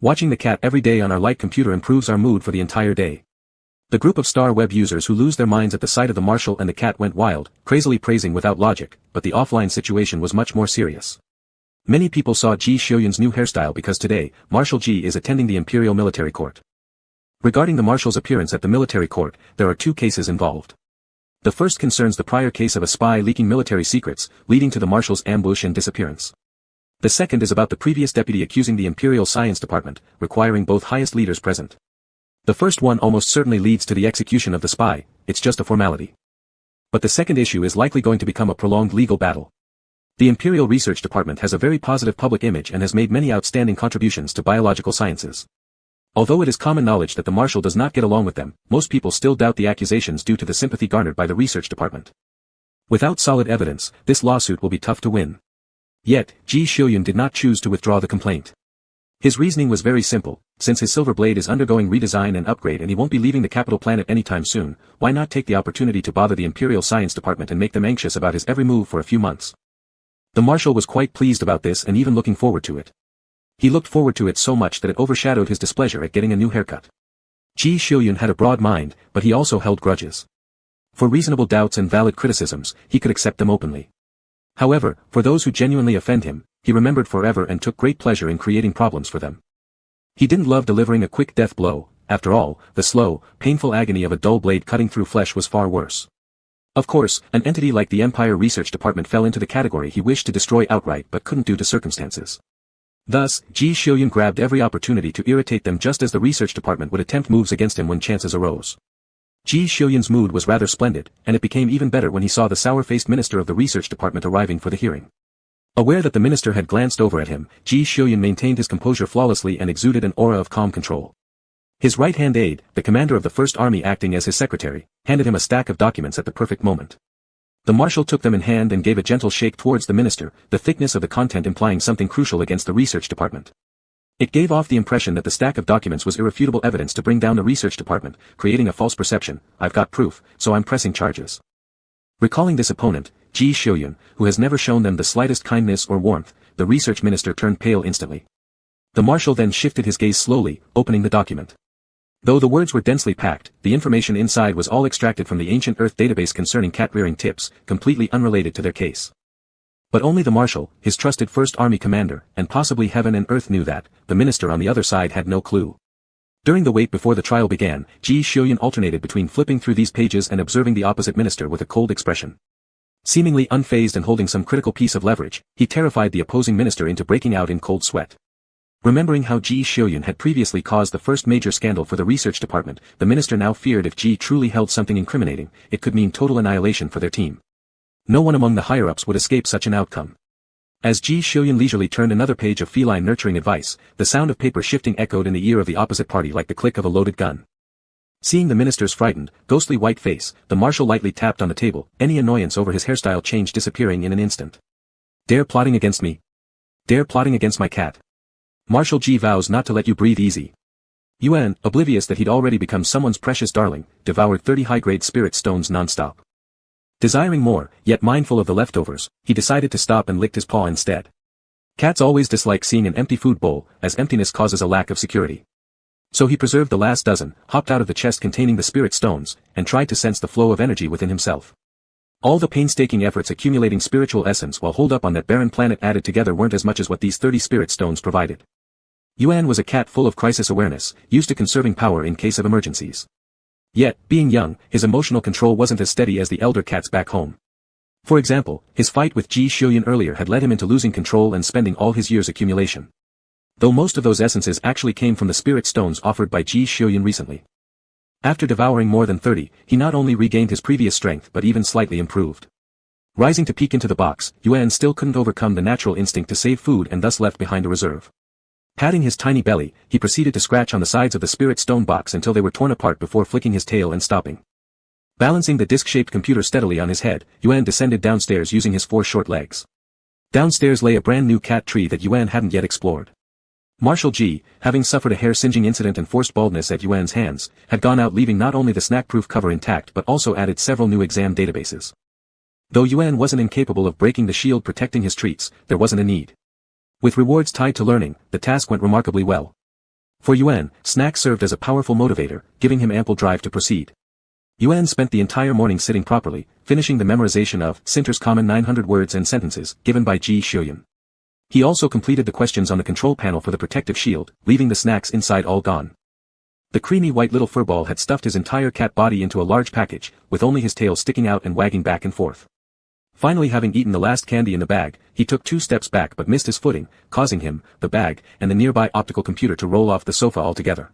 Watching the cat every day on our light computer improves our mood for the entire day. The group of star web users who lose their minds at the sight of the Marshal and the cat went wild, crazily praising without logic, but the offline situation was much more serious. Many people saw Ji Xiuyun's new hairstyle because today, Marshal Ji is attending the Imperial Military Court. Regarding the Marshal's appearance at the military court, there are two cases involved. The first concerns the prior case of a spy leaking military secrets, leading to the Marshal's ambush and disappearance. The second is about the previous deputy accusing the Imperial Science Department, requiring both highest leaders present. The first one almost certainly leads to the execution of the spy, it's just a formality. But the second issue is likely going to become a prolonged legal battle. The Imperial Research Department has a very positive public image and has made many outstanding contributions to biological sciences. Although it is common knowledge that the Marshal does not get along with them, most people still doubt the accusations due to the sympathy garnered by the research department. Without solid evidence, this lawsuit will be tough to win. Yet, Ji Xiuyun did not choose to withdraw the complaint. His reasoning was very simple: since his silver blade is undergoing redesign and upgrade and he won't be leaving the capital planet anytime soon, why not take the opportunity to bother the Imperial Science Department and make them anxious about his every move for a few months. The Marshal was quite pleased about this and even looking forward to it. He looked forward to it so much that it overshadowed his displeasure at getting a new haircut. Ji Xiuyun had a broad mind, but he also held grudges. For reasonable doubts and valid criticisms, he could accept them openly. However, for those who genuinely offend him, he remembered forever and took great pleasure in creating problems for them. He didn't love delivering a quick death blow. After all, the slow, painful agony of a dull blade cutting through flesh was far worse. Of course, an entity like the Empire Research Department fell into the category he wished to destroy outright but couldn't due to circumstances. Thus, Ji Xiuyun grabbed every opportunity to irritate them just as the research department would attempt moves against him when chances arose. Ji Xiuyun's mood was rather splendid, and it became even better when he saw the sour-faced minister of the research department arriving for the hearing. Aware that the minister had glanced over at him, Ji Xiuyun maintained his composure flawlessly and exuded an aura of calm control. His right-hand aide, the commander of the First Army acting as his secretary, handed him a stack of documents at the perfect moment. The Marshal took them in hand and gave a gentle shake towards the minister, the thickness of the content implying something crucial against the research department. It gave off the impression that the stack of documents was irrefutable evidence to bring down the research department, creating a false perception: I've got proof, so I'm pressing charges. Recalling this opponent, Ji Xiuyun, who has never shown them the slightest kindness or warmth, the research minister turned pale instantly. The Marshal then shifted his gaze slowly, opening the document. Though the words were densely packed, the information inside was all extracted from the ancient Earth database concerning cat-rearing tips, completely unrelated to their case. But only the Marshal, his trusted First Army commander, and possibly Heaven and Earth knew that. The minister on the other side had no clue. During the wait before the trial began, Ji Xiuyun alternated between flipping through these pages and observing the opposite minister with a cold expression. Seemingly unfazed and holding some critical piece of leverage, he terrified the opposing minister into breaking out in cold sweat. Remembering how Ji Xiuyun had previously caused the first major scandal for the research department, the minister now feared if Ji truly held something incriminating, it could mean total annihilation for their team. No one among the higher-ups would escape such an outcome. As Ji Xiuyun leisurely turned another page of feline nurturing advice, the sound of paper shifting echoed in the ear of the opposite party like the click of a loaded gun. Seeing the minister's frightened, ghostly white face, the marshal lightly tapped on the table, any annoyance over his hairstyle change disappearing in an instant. Dare plotting against me? Dare plotting against my cat? Marshal G vows not to let you breathe easy. Yuan, oblivious that he'd already become someone's precious darling, devoured 30 high-grade spirit stones non-stop. Desiring more, yet mindful of the leftovers, he decided to stop and licked his paw instead. Cats always dislike seeing an empty food bowl, as emptiness causes a lack of security. So he preserved the last dozen, hopped out of the chest containing the spirit stones, and tried to sense the flow of energy within himself. All the painstaking efforts accumulating spiritual essence while holed up on that barren planet added together weren't as much as what these 30 spirit stones provided. Yuan was a cat full of crisis awareness, used to conserving power in case of emergencies. Yet, being young, his emotional control wasn't as steady as the elder cats back home. For example, his fight with Ji Xiuyun earlier had led him into losing control and spending all his year's accumulation. Though most of those essences actually came from the spirit stones offered by Ji Xiuyun recently. After devouring more than 30, he not only regained his previous strength but even slightly improved. Rising to peek into the box, Yuan still couldn't overcome the natural instinct to save food and thus left behind a reserve. Patting his tiny belly, he proceeded to scratch on the sides of the spirit stone box until they were torn apart before flicking his tail and stopping. Balancing the disc-shaped computer steadily on his head, Yuan descended downstairs using his 4 short legs. Downstairs lay a brand new cat tree that Yuan hadn't yet explored. Marshal G, having suffered a hair-singeing incident and forced baldness at Yuan's hands, had gone out leaving not only the snack-proof cover intact but also added several new exam databases. Though Yuan wasn't incapable of breaking the shield protecting his treats, there wasn't a need. With rewards tied to learning, the task went remarkably well. For Yuan, snacks served as a powerful motivator, giving him ample drive to proceed. Yuan spent the entire morning sitting properly, finishing the memorization of Sinter's common 900 words and sentences, given by Ji Xiuyun. He also completed the questions on the control panel for the protective shield, leaving the snacks inside all gone. The creamy white little furball had stuffed his entire cat body into a large package, with only his tail sticking out and wagging back and forth. Finally, having eaten the last candy in the bag, he took 2 steps back but missed his footing, causing him, the bag, and the nearby optical computer to roll off the sofa altogether.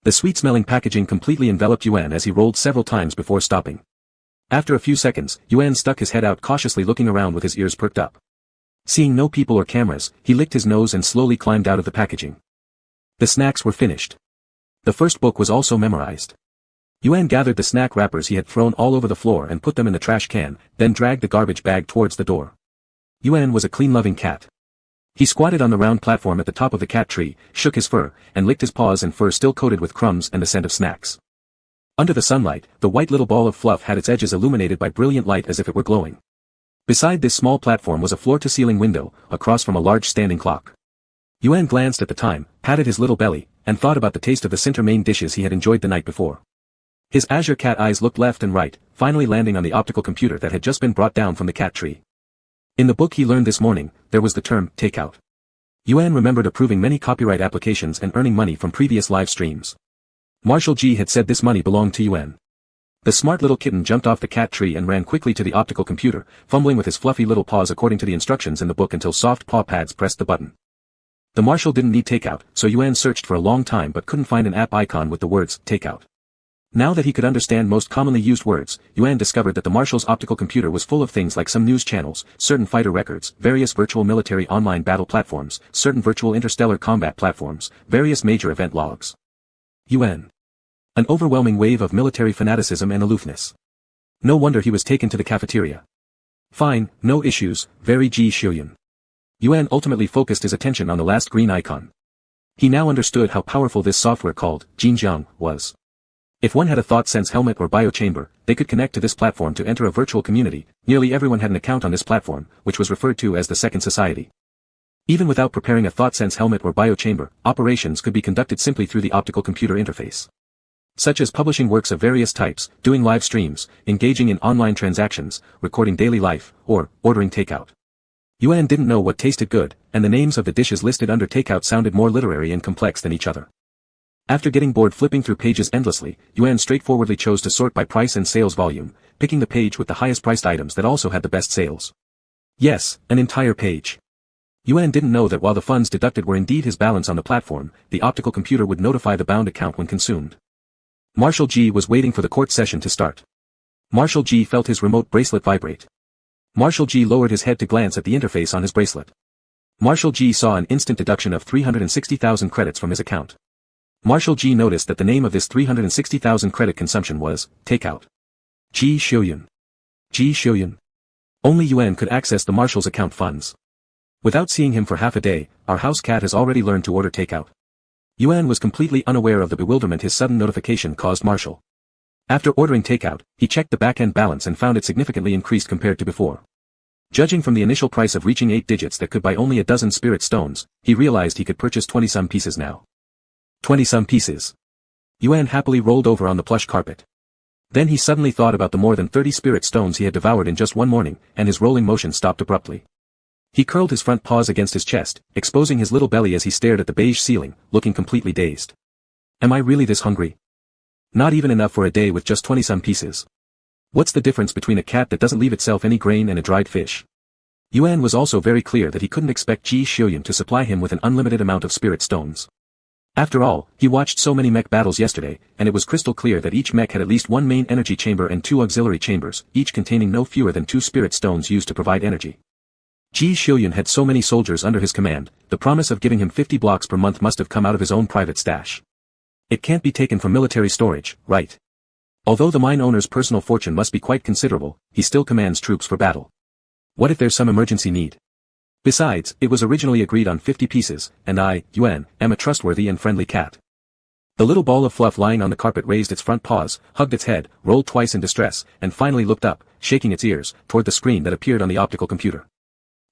The sweet-smelling packaging completely enveloped Yuan as he rolled several times before stopping. After a few seconds, Yuan stuck his head out cautiously looking around with his ears perked up. Seeing no people or cameras, he licked his nose and slowly climbed out of the packaging. The snacks were finished. The first book was also memorized. Yuan gathered the snack wrappers he had thrown all over the floor and put them in the trash can, then dragged the garbage bag towards the door. Yuan was a clean-loving cat. He squatted on the round platform at the top of the cat tree, shook his fur, and licked his paws and fur still coated with crumbs and the scent of snacks. Under the sunlight, the white little ball of fluff had its edges illuminated by brilliant light as if it were glowing. Beside this small platform was a floor-to-ceiling window, across from a large standing clock. Yuan glanced at the time, patted his little belly, and thought about the taste of the Sinter main dishes he had enjoyed the night before. His azure cat eyes looked left and right, finally landing on the optical computer that had just been brought down from the cat tree. In the book he learned this morning, there was the term, takeout. Yuan remembered approving many copyright applications and earning money from previous live streams. Marshal G had said this money belonged to Yuan. The smart little kitten jumped off the cat tree and ran quickly to the optical computer, fumbling with his fluffy little paws according to the instructions in the book until soft paw pads pressed the button. The marshal didn't need takeout, so Yuan searched for a long time but couldn't find an app icon with the words, takeout. Now that he could understand most commonly used words, Yuan discovered that the marshal's optical computer was full of things like some news channels, certain fighter records, various virtual military online battle platforms, certain virtual interstellar combat platforms, various major event logs. Yuan. An overwhelming wave of military fanaticism and aloofness. No wonder he was taken to the cafeteria. Fine, no issues, very Ji Xiuyun. Yuan ultimately focused his attention on the last green icon. He now understood how powerful this software called Jinjiang was. If one had a thought sense helmet or biochamber, they could connect to this platform to enter a virtual community. Nearly everyone had an account on this platform, which was referred to as the Second Society. Even without preparing a thought sense helmet or biochamber, operations could be conducted simply through the optical computer interface. Such as publishing works of various types, doing live streams, engaging in online transactions, recording daily life, or ordering takeout. Yuan didn't know what tasted good, and the names of the dishes listed under takeout sounded more literary and complex than each other. After getting bored flipping through pages endlessly, Yuan straightforwardly chose to sort by price and sales volume, picking the page with the highest priced items that also had the best sales. Yes, an entire page. Yuan didn't know that while the funds deducted were indeed his balance on the platform, the optical computer would notify the bound account when consumed. Marshal G was waiting for the court session to start. Marshal G felt his remote bracelet vibrate. Marshal G lowered his head to glance at the interface on his bracelet. Marshal G saw an instant deduction of 360,000 credits from his account. Marshal G noticed that the name of this 360,000 credit consumption was, Takeout. Ji Xiuyun. Ji Xiuyun. Only Yuan could access the Marshal's account funds. Without seeing him for half a day, our house cat has already learned to order takeout. Yuan was completely unaware of the bewilderment his sudden notification caused Marshal. After ordering takeout, he checked the back-end balance and found it significantly increased compared to before. Judging from the initial price of reaching 8 digits that could buy only a dozen spirit stones, he realized he could purchase 20-some pieces now. 20-some pieces. Yuan happily rolled over on the plush carpet. Then he suddenly thought about the more than 30 spirit stones he had devoured in just one morning, and his rolling motion stopped abruptly. He curled his front paws against his chest, exposing his little belly as he stared at the beige ceiling, looking completely dazed. Am I really this hungry? Not even enough for a day with just 20-some pieces. What's the difference between a cat that doesn't leave itself any grain and a dried fish? Yuan was also very clear that he couldn't expect Ji Xiuyun to supply him with an unlimited amount of spirit stones. After all, he watched so many mech battles yesterday, and it was crystal clear that each mech had at least one main energy chamber and 2 auxiliary chambers, each containing no fewer than 2 spirit stones used to provide energy. Ji Xiuyun had so many soldiers under his command, the promise of giving him 50 blocks per month must have come out of his own private stash. It can't be taken from military storage, right? Although the mine owner's personal fortune must be quite considerable, he still commands troops for battle. What if there's some emergency need? Besides, it was originally agreed on 50 pieces, and I, Yuan, am a trustworthy and friendly cat. The little ball of fluff lying on the carpet raised its front paws, hugged its head, rolled twice in distress, and finally looked up, shaking its ears, toward the screen that appeared on the optical computer.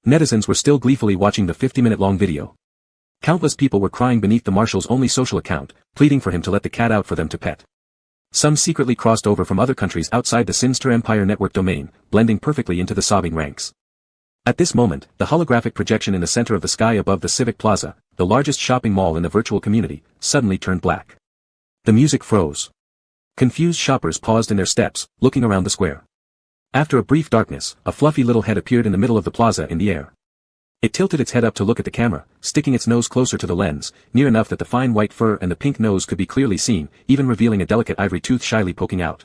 Netizens were still gleefully watching the 50-minute-long video. Countless people were crying beneath the Marshal's only social account, pleading for him to let the cat out for them to pet. Some secretly crossed over from other countries outside the Sinster Empire network domain, blending perfectly into the sobbing ranks. At this moment, the holographic projection in the center of the sky above the Civic Plaza, the largest shopping mall in the virtual community, suddenly turned black. The music froze. Confused shoppers paused in their steps, looking around the square. After a brief darkness, a fluffy little head appeared in the middle of the plaza in the air. It tilted its head up to look at the camera, sticking its nose closer to the lens, near enough that the fine white fur and the pink nose could be clearly seen, even revealing a delicate ivory tooth shyly poking out.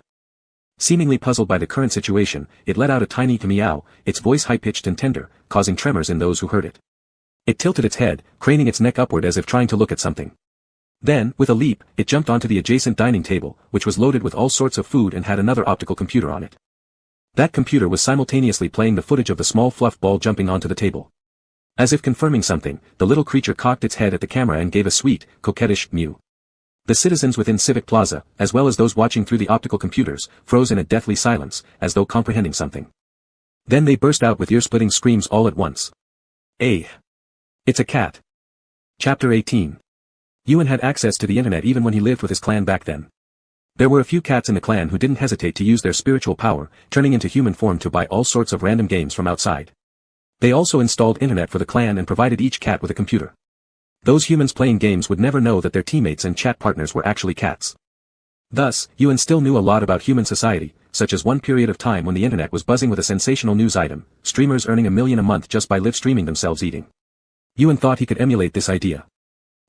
Seemingly puzzled by the current situation, it let out a tiny meow, its voice high-pitched and tender, causing tremors in those who heard it. It tilted its head, craning its neck upward as if trying to look at something. Then, with a leap, it jumped onto the adjacent dining table, which was loaded with all sorts of food and had another optical computer on it. That computer was simultaneously playing the footage of the small fluff ball jumping onto the table. As if confirming something, the little creature cocked its head at the camera and gave a sweet, coquettish mew. The citizens within Civic Plaza, as well as those watching through the optical computers, froze in a deathly silence, as though comprehending something. Then they burst out with ear-splitting screams all at once. It's a cat. Chapter 18. Yuan had access to the internet even when he lived with his clan back then. There were a few cats in the clan who didn't hesitate to use their spiritual power, turning into human form to buy all sorts of random games from outside. They also installed internet for the clan and provided each cat with a computer. Those humans playing games would never know that their teammates and chat partners were actually cats. Thus, Yuan still knew a lot about human society, such as one period of time when the internet was buzzing with a sensational news item, streamers earning $1 million a month just by live-streaming themselves eating. Yuan thought he could emulate this idea.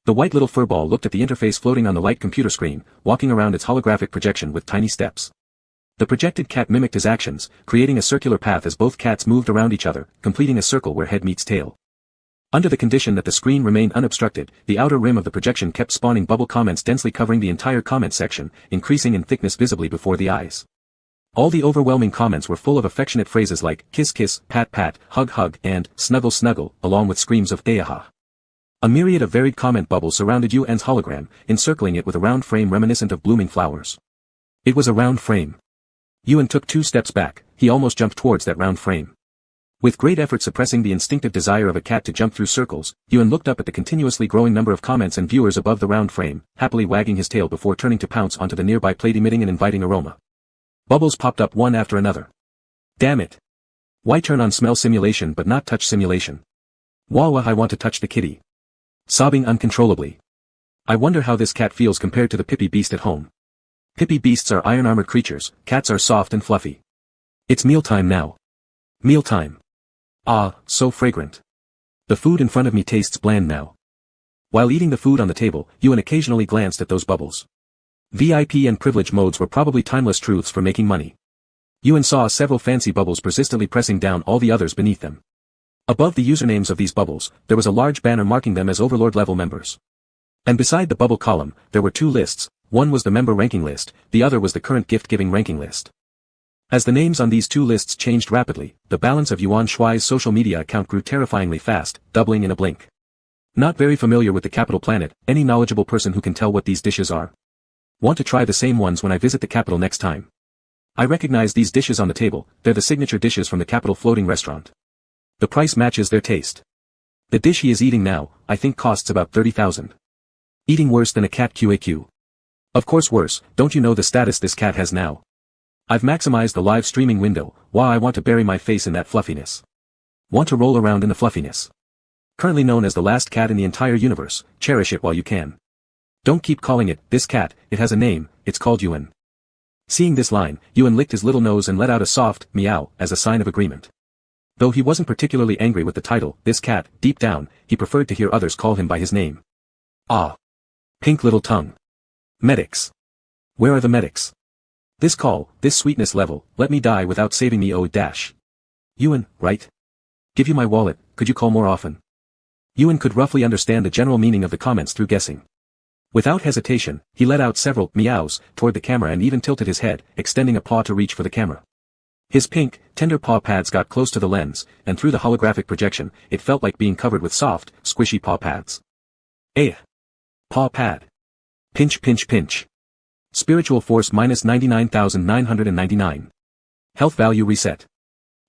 The white little furball looked at the interface floating on the light computer screen, walking around its holographic projection with tiny steps. The projected cat mimicked his actions, creating a circular path as both cats moved around each other, completing a circle where head meets tail. Under the condition that the screen remained unobstructed, the outer rim of the projection kept spawning bubble comments densely covering the entire comment section, increasing in thickness visibly before the eyes. All the overwhelming comments were full of affectionate phrases like kiss kiss, pat pat, hug hug, and snuggle snuggle, along with screams of ayaha. A myriad of varied comment bubbles surrounded Yuan's hologram, encircling it with a round frame reminiscent of blooming flowers. It was a round frame. Yuan took 2 steps back, he almost jumped towards that round frame. With great effort suppressing the instinctive desire of a cat to jump through circles, Yuan looked up at the continuously growing number of comments and viewers above the round frame, happily wagging his tail before turning to pounce onto the nearby plate emitting an inviting aroma. Bubbles popped up one after another. Damn it! Why turn on smell simulation but not touch simulation? Wah I want to touch the kitty. Sobbing uncontrollably. I wonder how this cat feels compared to the Pippy beast at home. Pippy beasts are iron-armored creatures, cats are soft and fluffy. It's mealtime now. Mealtime. Ah, so fragrant. The food in front of me tastes bland now. While eating the food on the table, Yuan occasionally glanced at those bubbles. VIP and privilege modes were probably timeless truths for making money. Yuan saw several fancy bubbles persistently pressing down all the others beneath them. Above the usernames of these bubbles, there was a large banner marking them as Overlord level members. And beside the bubble column, there were two lists, one was the member ranking list, the other was the current gift-giving ranking list. As the names on these two lists changed rapidly, the balance of Yuan Shuai's social media account grew terrifyingly fast, doubling in a blink. Not very familiar with the capital planet, any knowledgeable person who can tell what these dishes are? Want to try the same ones when I visit the capital next time. I recognize these dishes on the table, they're the signature dishes from the capital floating restaurant. The price matches their taste. The dish he is eating now, I think costs about 30,000. Eating worse than a cat QAQ. Of course worse, don't you know the status this cat has now? I've maximized the live streaming window, I want to bury my face in that fluffiness. Want to roll around in the fluffiness. Currently known as the last cat in the entire universe, cherish it while you can. Don't keep calling it, this cat, it has a name, it's called Yuan. Seeing this line, Yuan licked his little nose and let out a soft, meow, as a sign of agreement. Though he wasn't particularly angry with the title, this cat, deep down, he preferred to hear others call him by his name. Ah. Pink little tongue. Medics. Where are the medics? This call, this sweetness level, let me die without saving me dash. Yuan, right? Give you my wallet, could you call more often? Yuan could roughly understand the general meaning of the comments through guessing. Without hesitation, he let out several meows toward the camera and even tilted his head, extending a paw to reach for the camera. His pink, tender paw pads got close to the lens, and through the holographic projection, it felt like being covered with soft, squishy paw pads. Paw pad. Pinch pinch pinch. Spiritual force minus 99,999. Health value reset.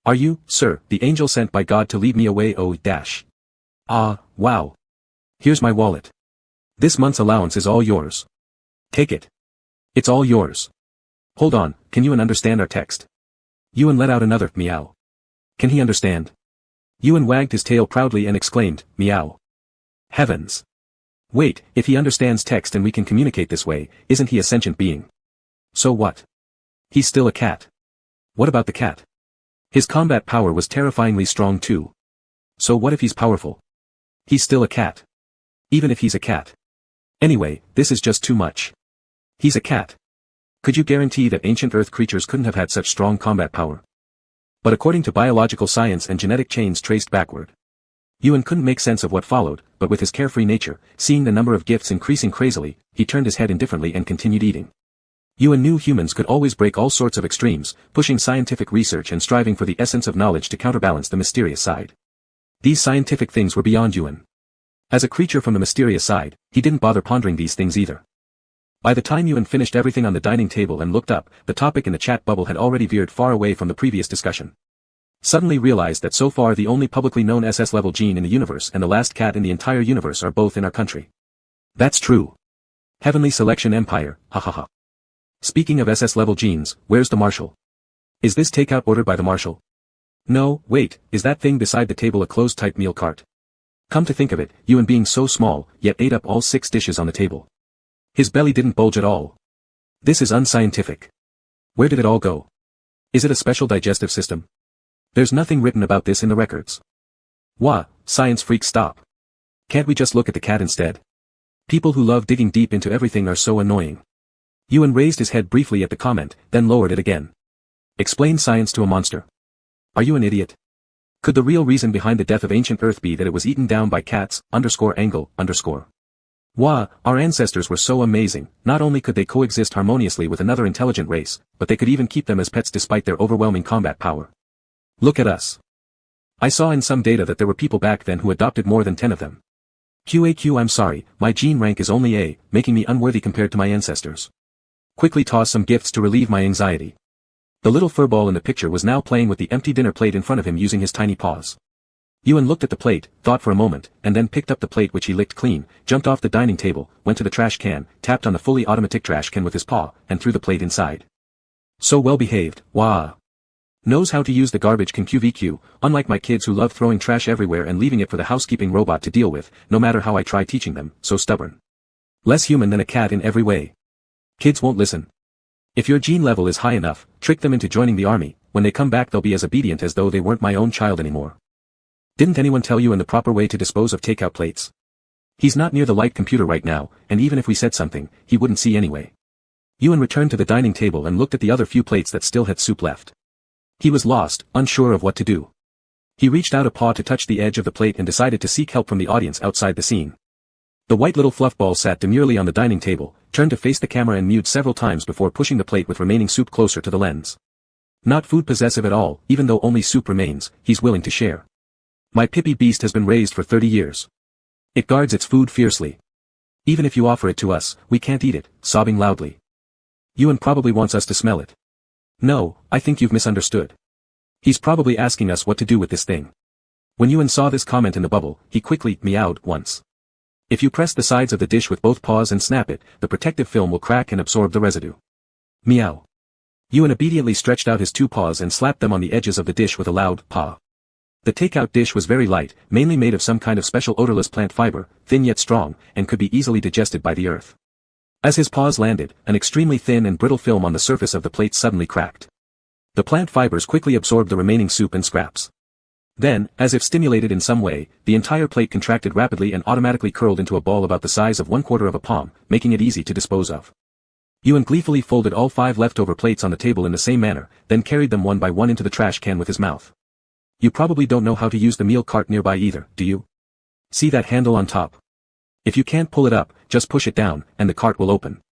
Are you, sir, the angel sent by God to lead me away dash. Ah, wow. Here's my wallet. This month's allowance is all yours. Take it. It's all yours. Hold on, can Yuan understand our text? Yuan let out another meow. Can he understand? Yuan wagged his tail proudly and exclaimed, meow. Heavens. Wait, if he understands text and we can communicate this way, isn't he a sentient being? So what? He's still a cat. What about the cat? His combat power was terrifyingly strong too. So what if he's powerful? He's still a cat. Even if he's a cat. Anyway, this is just too much. He's a cat. Could you guarantee that ancient Earth creatures couldn't have had such strong combat power? But according to biological science and genetic chains traced backward, Yuan couldn't make sense of what followed, but with his carefree nature, seeing the number of gifts increasing crazily, he turned his head indifferently and continued eating. Yuan knew humans could always break all sorts of extremes, pushing scientific research and striving for the essence of knowledge to counterbalance the mysterious side. These scientific things were beyond Yuan. As a creature from the mysterious side, he didn't bother pondering these things either. By the time Yuan finished everything on the dining table and looked up, the topic in the chat bubble had already veered far away from the previous discussion. Suddenly realized that so far the only publicly known SS-level gene in the universe and the last cat in the entire universe are both in our country. That's true. Heavenly Selection Empire, hahaha. Speaking of SS-level genes, where's the Marshal? Is this takeout ordered by the Marshal? No, wait, is that thing beside the table a closed-type meal cart? Come to think of it, Yuan being so small, yet ate up all 6 dishes on the table. His belly didn't bulge at all. This is unscientific. Where did it all go? Is it a special digestive system? There's nothing written about this in the records. Wah, science freaks stop. Can't we just look at the cat instead? People who love digging deep into everything are so annoying. Yuan raised his head briefly at the comment, then lowered it again. Explain science to a monster. Are you an idiot? Could the real reason behind the death of ancient Earth be that it was eaten down by cats, _angle_? Wah, our ancestors were so amazing, not only could they coexist harmoniously with another intelligent race, but they could even keep them as pets despite their overwhelming combat power. Look at us. I saw in some data that there were people back then who adopted more than 10 of them. QAQ, I'm sorry, my gene rank is only A, making me unworthy compared to my ancestors. Quickly toss some gifts to relieve my anxiety. The little furball in the picture was now playing with the empty dinner plate in front of him using his tiny paws. Yuan looked at the plate, thought for a moment, and then picked up the plate which he licked clean, jumped off the dining table, went to the trash can, tapped on the fully automatic trash can with his paw, and threw the plate inside. So well behaved, wah. Knows how to use the garbage can QVQ, unlike my kids who love throwing trash everywhere and leaving it for the housekeeping robot to deal with, no matter how I try teaching them, so stubborn. Less human than a cat in every way. Kids won't listen. If your gene level is high enough, trick them into joining the army, when they come back they'll be as obedient as though they weren't my own child anymore. Didn't anyone tell you in the proper way to dispose of takeout plates? He's not near the light computer right now, and even if we said something, he wouldn't see anyway. Yuan returned to the dining table and looked at the other few plates that still had soup left. He was lost, unsure of what to do. He reached out a paw to touch the edge of the plate and decided to seek help from the audience outside the scene. The white little fluff ball sat demurely on the dining table, turned to face the camera and mewed several times before pushing the plate with remaining soup closer to the lens. Not food possessive at all, even though only soup remains, he's willing to share. My pippy beast has been raised for 30 years. It guards its food fiercely. Even if you offer it to us, we can't eat it, sobbing loudly. Ewan probably wants us to smell it. No, I think you've misunderstood. He's probably asking us what to do with this thing. When Ewan saw this comment in the bubble, he quickly meowed once. If you press the sides of the dish with both paws and snap it, the protective film will crack and absorb the residue. Meow. Ewan obediently stretched out his 2 paws and slapped them on the edges of the dish with a loud paw. The takeout dish was very light, mainly made of some kind of special odorless plant fiber, thin yet strong, and could be easily digested by the earth. As his paws landed, an extremely thin and brittle film on the surface of the plate suddenly cracked. The plant fibers quickly absorbed the remaining soup and scraps. Then, as if stimulated in some way, the entire plate contracted rapidly and automatically curled into a ball about the size of 1/4 of a palm, making it easy to dispose of. Ewan gleefully folded all 5 leftover plates on the table in the same manner, then carried them one by one into the trash can with his mouth. You probably don't know how to use the meal cart nearby either, do you? See that handle on top? If you can't pull it up, just push it down, and the cart will open.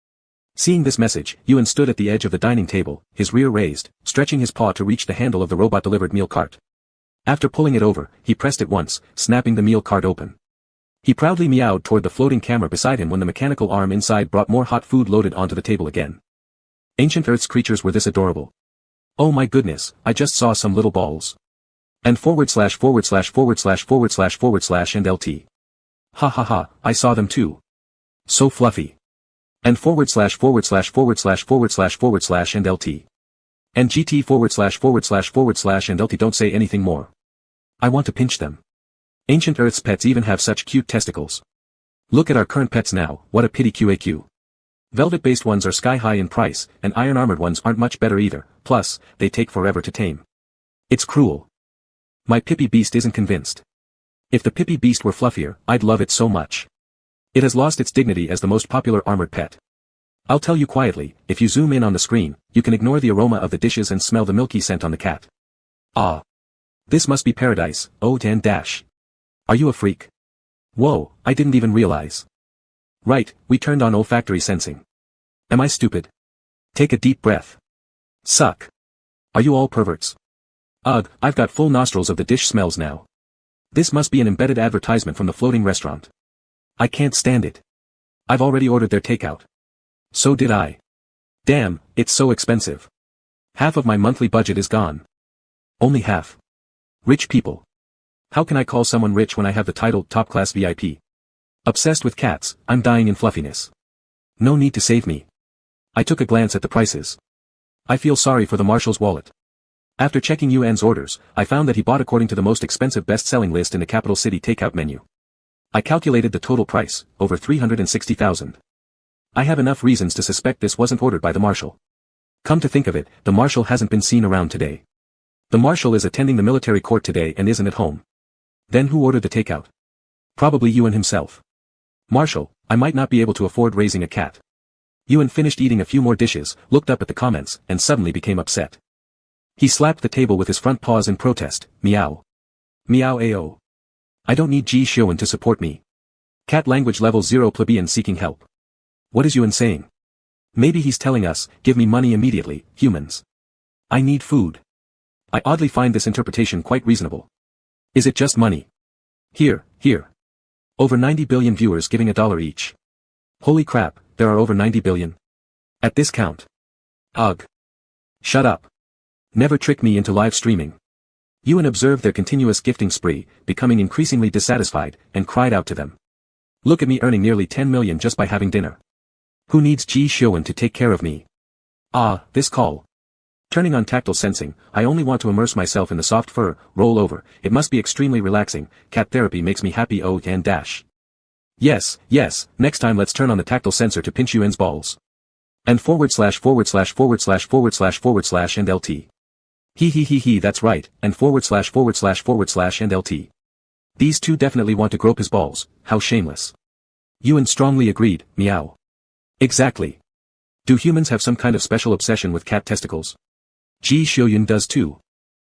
Seeing this message, Ewan stood at the edge of the dining table, his rear raised, stretching his paw to reach the handle of the robot-delivered meal cart. After pulling it over, he pressed it once, snapping the meal cart open. He proudly meowed toward the floating camera beside him when the mechanical arm inside brought more hot food loaded onto the table again. Ancient Earth's creatures were this adorable. Oh my goodness, I just saw some little balls. And / and LT. Ha ha ha, I saw them too. So fluffy. And / and LT. And GT / and LT. Don't say anything more. I want to pinch them. Ancient Earth's pets even have such cute testicles. Look at our current pets now, what a pity QAQ. Velvet-based ones are sky-high in price, and iron-armored ones aren't much better either, plus, they take forever to tame. It's cruel. My Pippy Beast isn't convinced. If the Pippy Beast were fluffier, I'd love it so much. It has lost its dignity as the most popular armored pet. I'll tell you quietly, if you zoom in on the screen, you can ignore the aroma of the dishes and smell the milky scent on the cat. Ah. This must be paradise, oh and dash. Are you a freak? Whoa, I didn't even realize. Right, we turned on olfactory sensing. Am I stupid? Take a deep breath. Suck. Are you all perverts? Ugh, I've got full nostrils of the dish smells now. This must be an embedded advertisement from the floating restaurant. I can't stand it. I've already ordered their takeout. So did I. Damn, it's so expensive. Half of my monthly budget is gone. Only half. Rich people. How can I call someone rich when I have the title top-class VIP? Obsessed with cats, I'm dying in fluffiness. No need to save me. I took a glance at the prices. I feel sorry for the Marshal's wallet. After checking Yuan's orders, I found that he bought according to the most expensive best-selling list in the capital city takeout menu. I calculated the total price, over 360,000. I have enough reasons to suspect this wasn't ordered by the Marshal. Come to think of it, the Marshal hasn't been seen around today. The Marshal is attending the military court today and isn't at home. Then who ordered the takeout? Probably Yuan himself. Marshal, I might not be able to afford raising a cat. Yuan finished eating a few more dishes, looked up at the comments, and suddenly became upset. He slapped the table with his front paws in protest, meow. Meow AO. I don't need Ji Xiuan to support me. Cat language level 0 plebeian seeking help. What is Yuan saying? Maybe he's telling us, give me money immediately, humans. I need food. I oddly find this interpretation quite reasonable. Is it just money? Here. Over 90 billion viewers giving $1 each. Holy crap, there are over 90 billion. At this count. Ugh. Shut up. Never trick me into live streaming. Yuan observed their continuous gifting spree, becoming increasingly dissatisfied, and cried out to them. Look at me earning nearly 10 million just by having dinner. Who needs Ji Xiuan to take care of me? Ah, this call. Turning on tactile sensing, I only want to immerse myself in the soft fur, roll over, it must be extremely relaxing, cat therapy makes me happy oh and dash. Yes, next time let's turn on the tactile sensor to pinch Yuan's balls. And / and LT. He, that's right, and / and LT. These two definitely want to grope his balls, how shameless. Yuan strongly agreed, meow. Exactly. Do humans have some kind of special obsession with cat testicles? Ji Xiuan does too.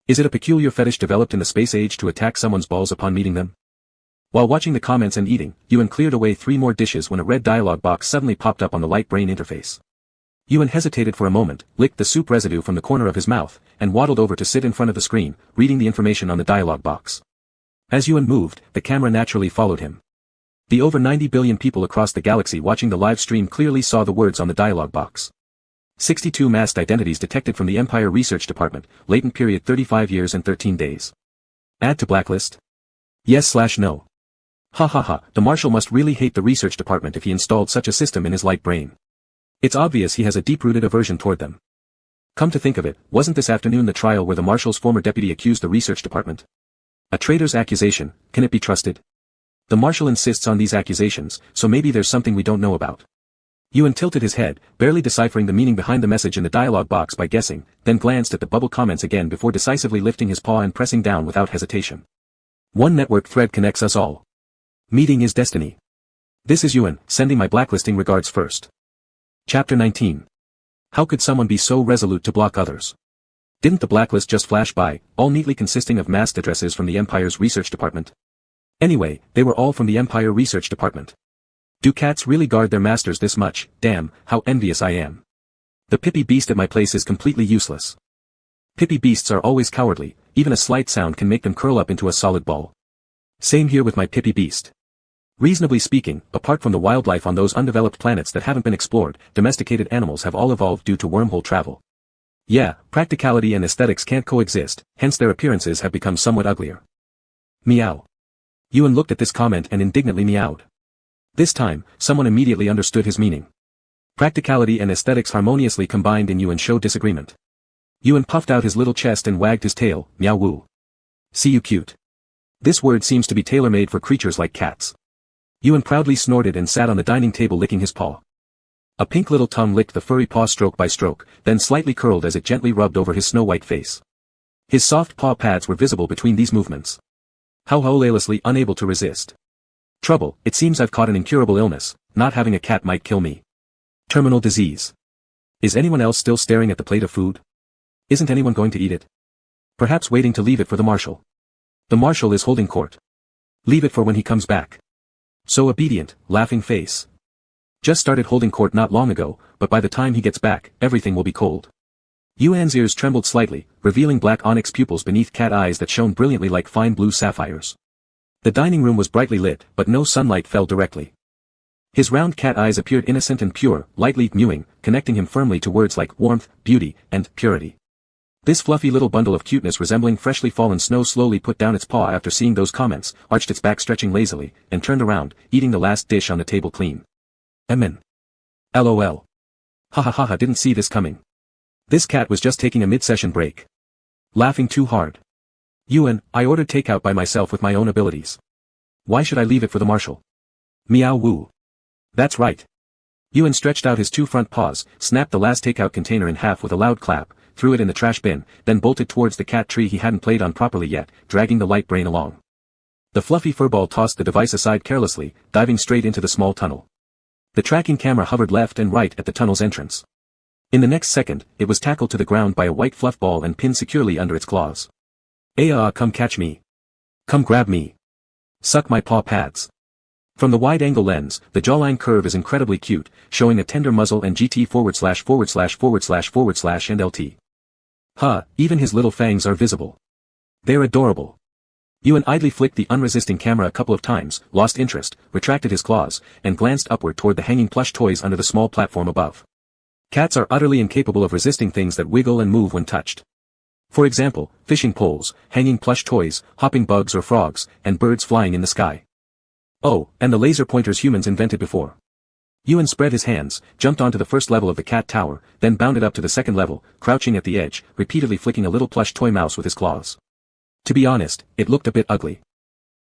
Is it a peculiar fetish developed in the space age to attack someone's balls upon meeting them? While watching the comments and eating, Yuan cleared away 3 more dishes when a red dialog box suddenly popped up on the light brain interface. Yuan hesitated for a moment, licked the soup residue from the corner of his mouth, and waddled over to sit in front of the screen, reading the information on the dialog box. As Yuan moved, the camera naturally followed him. The over 90 billion people across the galaxy watching the live stream clearly saw the words on the dialog box. 62 masked identities detected from the Empire Research Department, latent period 35 years and 13 days. Add to blacklist? Yes/no. Ha ha ha, the Marshal must really hate the Research Department if he installed such a system in his light brain. It's obvious he has a deep-rooted aversion toward them. Come to think of it, wasn't this afternoon the trial where the Marshal's former deputy accused the Research Department? A traitor's accusation, can it be trusted? The Marshal insists on these accusations, so maybe there's something we don't know about. Yuan tilted his head, barely deciphering the meaning behind the message in the dialog box by guessing, then glanced at the bubble comments again before decisively lifting his paw and pressing down without hesitation. One network thread connects us all. Meeting is destiny. This is Yuan, sending my blacklisting regards first. Chapter 19. How could someone be so resolute to block others? Didn't the blacklist just flash by, all neatly consisting of masked addresses from the Empire's Research Department? Anyway, they were all from the Empire Research Department. Do cats really guard their masters this much? Damn, how envious I am. The pippy beast at my place is completely useless. Pippy beasts are always cowardly, even a slight sound can make them curl up into a solid ball. Same here with my pippy beast. Reasonably speaking, apart from the wildlife on those undeveloped planets that haven't been explored, domesticated animals have all evolved due to wormhole travel. Yeah, practicality and aesthetics can't coexist, hence their appearances have become somewhat uglier. Meow. Yuan looked at this comment and indignantly meowed. This time, someone immediately understood his meaning. Practicality and aesthetics harmoniously combined in Yuan showed disagreement. Yuan puffed out his little chest and wagged his tail, meow woo. See you cute. This word seems to be tailor-made for creatures like cats. Yuan proudly snorted and sat on the dining table licking his paw. A pink little tongue licked the furry paw stroke by stroke, then slightly curled as it gently rubbed over his snow-white face. His soft paw pads were visible between these movements. How hilariously unable to resist. Trouble, it seems I've caught an incurable illness, not having a cat might kill me. Terminal disease. Is anyone else still staring at the plate of food? Isn't anyone going to eat it? Perhaps waiting to leave it for the Marshal. The Marshal is holding court. Leave it for when he comes back. So obedient, laughing face. Just started holding court not long ago, but by the time he gets back, everything will be cold. Yuan's ears trembled slightly, revealing black onyx pupils beneath cat eyes that shone brilliantly like fine blue sapphires. The dining room was brightly lit, but no sunlight fell directly. His round cat eyes appeared innocent and pure, lightly mewing, connecting him firmly to words like warmth, beauty, and purity. This fluffy little bundle of cuteness resembling freshly fallen snow slowly put down its paw after seeing those comments, arched its back stretching lazily, and turned around, eating the last dish on the table clean. Amen. LOL. Ha ha ha ha, didn't see this coming. This cat was just taking a mid-session break. Laughing too hard. Yuan, I ordered takeout by myself with my own abilities. Why should I leave it for the Marshal? Meow woo. That's right. Yuan stretched out his 2 front paws, snapped the last takeout container in half with a loud clap, threw it in the trash bin, then bolted towards the cat tree he hadn't played on properly yet, dragging the light brain along. The fluffy furball tossed the device aside carelessly, diving straight into the small tunnel. The tracking camera hovered left and right at the tunnel's entrance. In the next second, it was tackled to the ground by a white fluff ball and pinned securely under its claws. Come catch me. Come grab me. Suck my paw pads. From the wide-angle lens, the jawline curve is incredibly cute, showing a tender muzzle and GT // and LT. Even his little fangs are visible. They're adorable. Yuan idly flicked the unresisting camera a couple of times, lost interest, retracted his claws, and glanced upward toward the hanging plush toys under the small platform above. Cats are utterly incapable of resisting things that wiggle and move when touched. For example, fishing poles, hanging plush toys, hopping bugs or frogs, and birds flying in the sky. Oh, and the laser pointers humans invented before. Yuan spread his hands, jumped onto the first level of the cat tower, then bounded up to the second level, crouching at the edge, repeatedly flicking a little plush toy mouse with his claws. To be honest, it looked a bit ugly.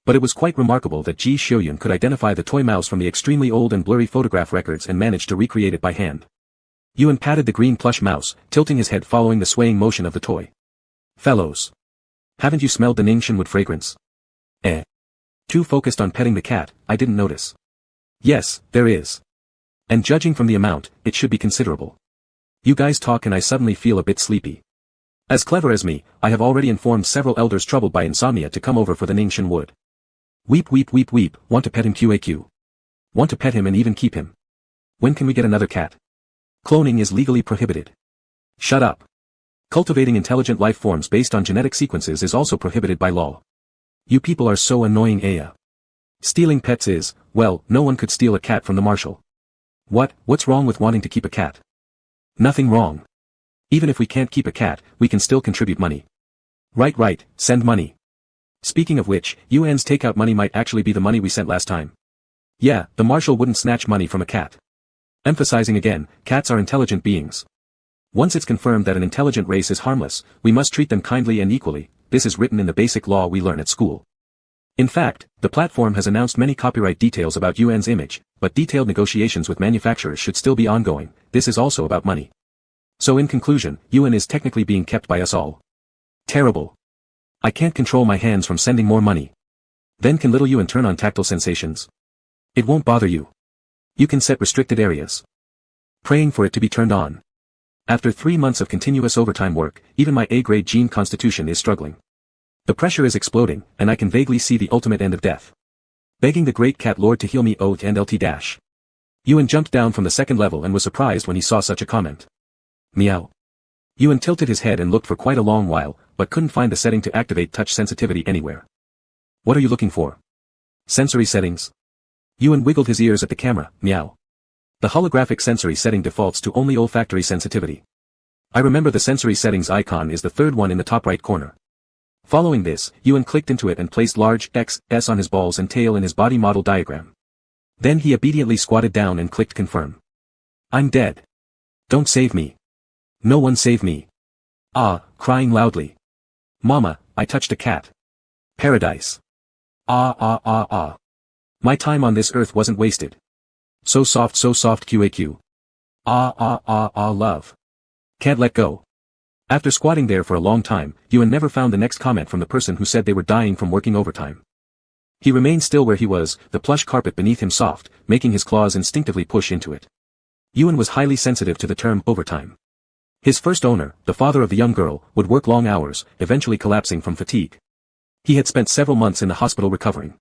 But it was quite remarkable that Ji Xiuyun could identify the toy mouse from the extremely old and blurry photograph records and managed to recreate it by hand. Yuan patted the green plush mouse, tilting his head following the swaying motion of the toy. Fellows. Haven't you smelled the Ningxin wood fragrance? Too focused on petting the cat, I didn't notice. Yes, there is. And judging from the amount, it should be considerable. You guys talk and I suddenly feel a bit sleepy. As clever as me, I have already informed several elders troubled by insomnia to come over for the Ningxin wood. Weep weep weep weep, want to pet him QAQ. Want to pet him and even keep him. When can we get another cat? Cloning is legally prohibited. Shut up. Cultivating intelligent life forms based on genetic sequences is also prohibited by law. You people are so annoying, Aya. Stealing pets is, well, no one could steal a cat from the Marshal. What's wrong with wanting to keep a cat? Nothing wrong. Even if we can't keep a cat, we can still contribute money. Right, send money. Speaking of which, UN's takeout money might actually be the money we sent last time. Yeah, the Marshal wouldn't snatch money from a cat. Emphasizing again, cats are intelligent beings. Once it's confirmed that an intelligent race is harmless, we must treat them kindly and equally. This is written in the basic law we learn at school. In fact, the platform has announced many copyright details about UN's image, but detailed negotiations with manufacturers should still be ongoing. This is also about money. So in conclusion, UN is technically being kept by us all. Terrible. I can't control my hands from sending more money. Then can little UN turn on tactile sensations? It won't bother you. You can set restricted areas. Praying for it to be turned on. After 3 months of continuous overtime work, even my A-grade gene constitution is struggling. The pressure is exploding, and I can vaguely see the ultimate end of death. Begging the great cat lord to heal me and LT dash. UN jumped down from the second level and was surprised when he saw such a comment. Meow. UN tilted his head and looked for quite a long while, but couldn't find the setting to activate touch sensitivity anywhere. What are you looking for? Sensory settings. UN wiggled his ears at the camera, meow. The holographic sensory setting defaults to only olfactory sensitivity. I remember the sensory settings icon is the third one in the top right corner. Following this, UN clicked into it and placed large X on his balls and tail in his body model diagram. Then he obediently squatted down and clicked confirm. I'm dead. Don't save me. No one save me. Crying loudly. Mama, I touched a cat. Paradise. My time on this earth wasn't wasted. So soft QAQ. Love. Can't let go. After squatting there for a long time, UN never found the next comment from the person who said they were dying from working overtime. He remained still where he was, the plush carpet beneath him soft, making his claws instinctively push into it. UN was highly sensitive to the term overtime. His first owner, the father of the young girl, would work long hours, eventually collapsing from fatigue. He had spent several months in the hospital recovering.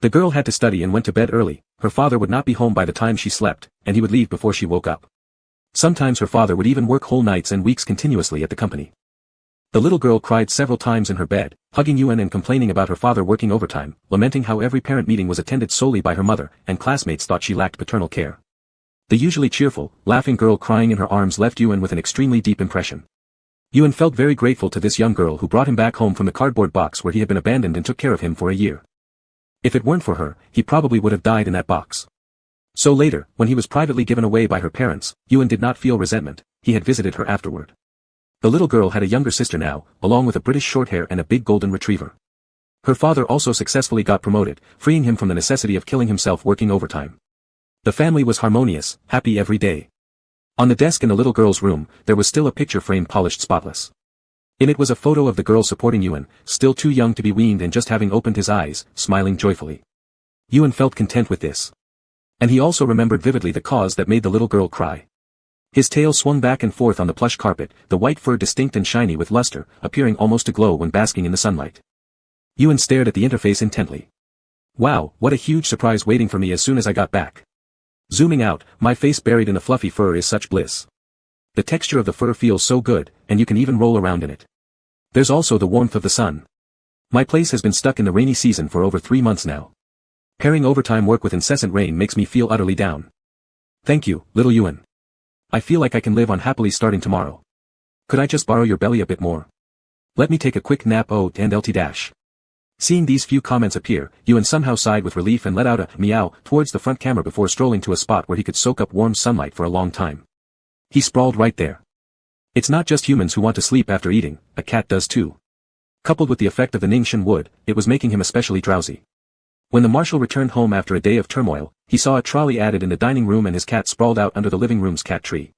The girl had to study and went to bed early. Her father would not be home by the time she slept, and he would leave before she woke up. Sometimes her father would even work whole nights and weeks continuously at the company. The little girl cried several times in her bed, hugging UN and complaining about her father working overtime, lamenting how every parent meeting was attended solely by her mother, and classmates thought she lacked paternal care. The usually cheerful, laughing girl crying in her arms left UN with an extremely deep impression. UN felt very grateful to this young girl who brought him back home from the cardboard box where he had been abandoned and took care of him for a year. If it weren't for her, he probably would have died in that box. So later, when he was privately given away by her parents, UN did not feel resentment. He had visited her afterward. The little girl had a younger sister now, along with a British Shorthair and a big golden retriever. Her father also successfully got promoted, freeing him from the necessity of killing himself working overtime. The family was harmonious, happy every day. On the desk in the little girl's room, there was still a picture frame polished spotless. In it was a photo of the girl supporting UN, still too young to be weaned and just having opened his eyes, smiling joyfully. UN felt content with this. And he also remembered vividly the cause that made the little girl cry. His tail swung back and forth on the plush carpet, the white fur distinct and shiny with luster, appearing almost to glow when basking in the sunlight. UN stared at the interface intently. Wow, what a huge surprise waiting for me as soon as I got back. Zooming out, my face buried in the fluffy fur is such bliss. The texture of the fur feels so good, and you can even roll around in it. There's also the warmth of the sun. My place has been stuck in the rainy season for over 3 months now. Pairing overtime work with incessant rain makes me feel utterly down. Thank you, little UN. I feel like I can live on happily starting tomorrow. Could I just borrow your belly a bit more? Let me take a quick nap and LT dash. Seeing these few comments appear, UN somehow sighed with relief and let out a meow towards the front camera before strolling to a spot where he could soak up warm sunlight for a long time. He sprawled right there. It's not just humans who want to sleep after eating, a cat does too. Coupled with the effect of the Ningxian wood, it was making him especially drowsy. When the Marshal returned home after a day of turmoil, he saw a trolley added in the dining room and his cat sprawled out under the living room's cat tree.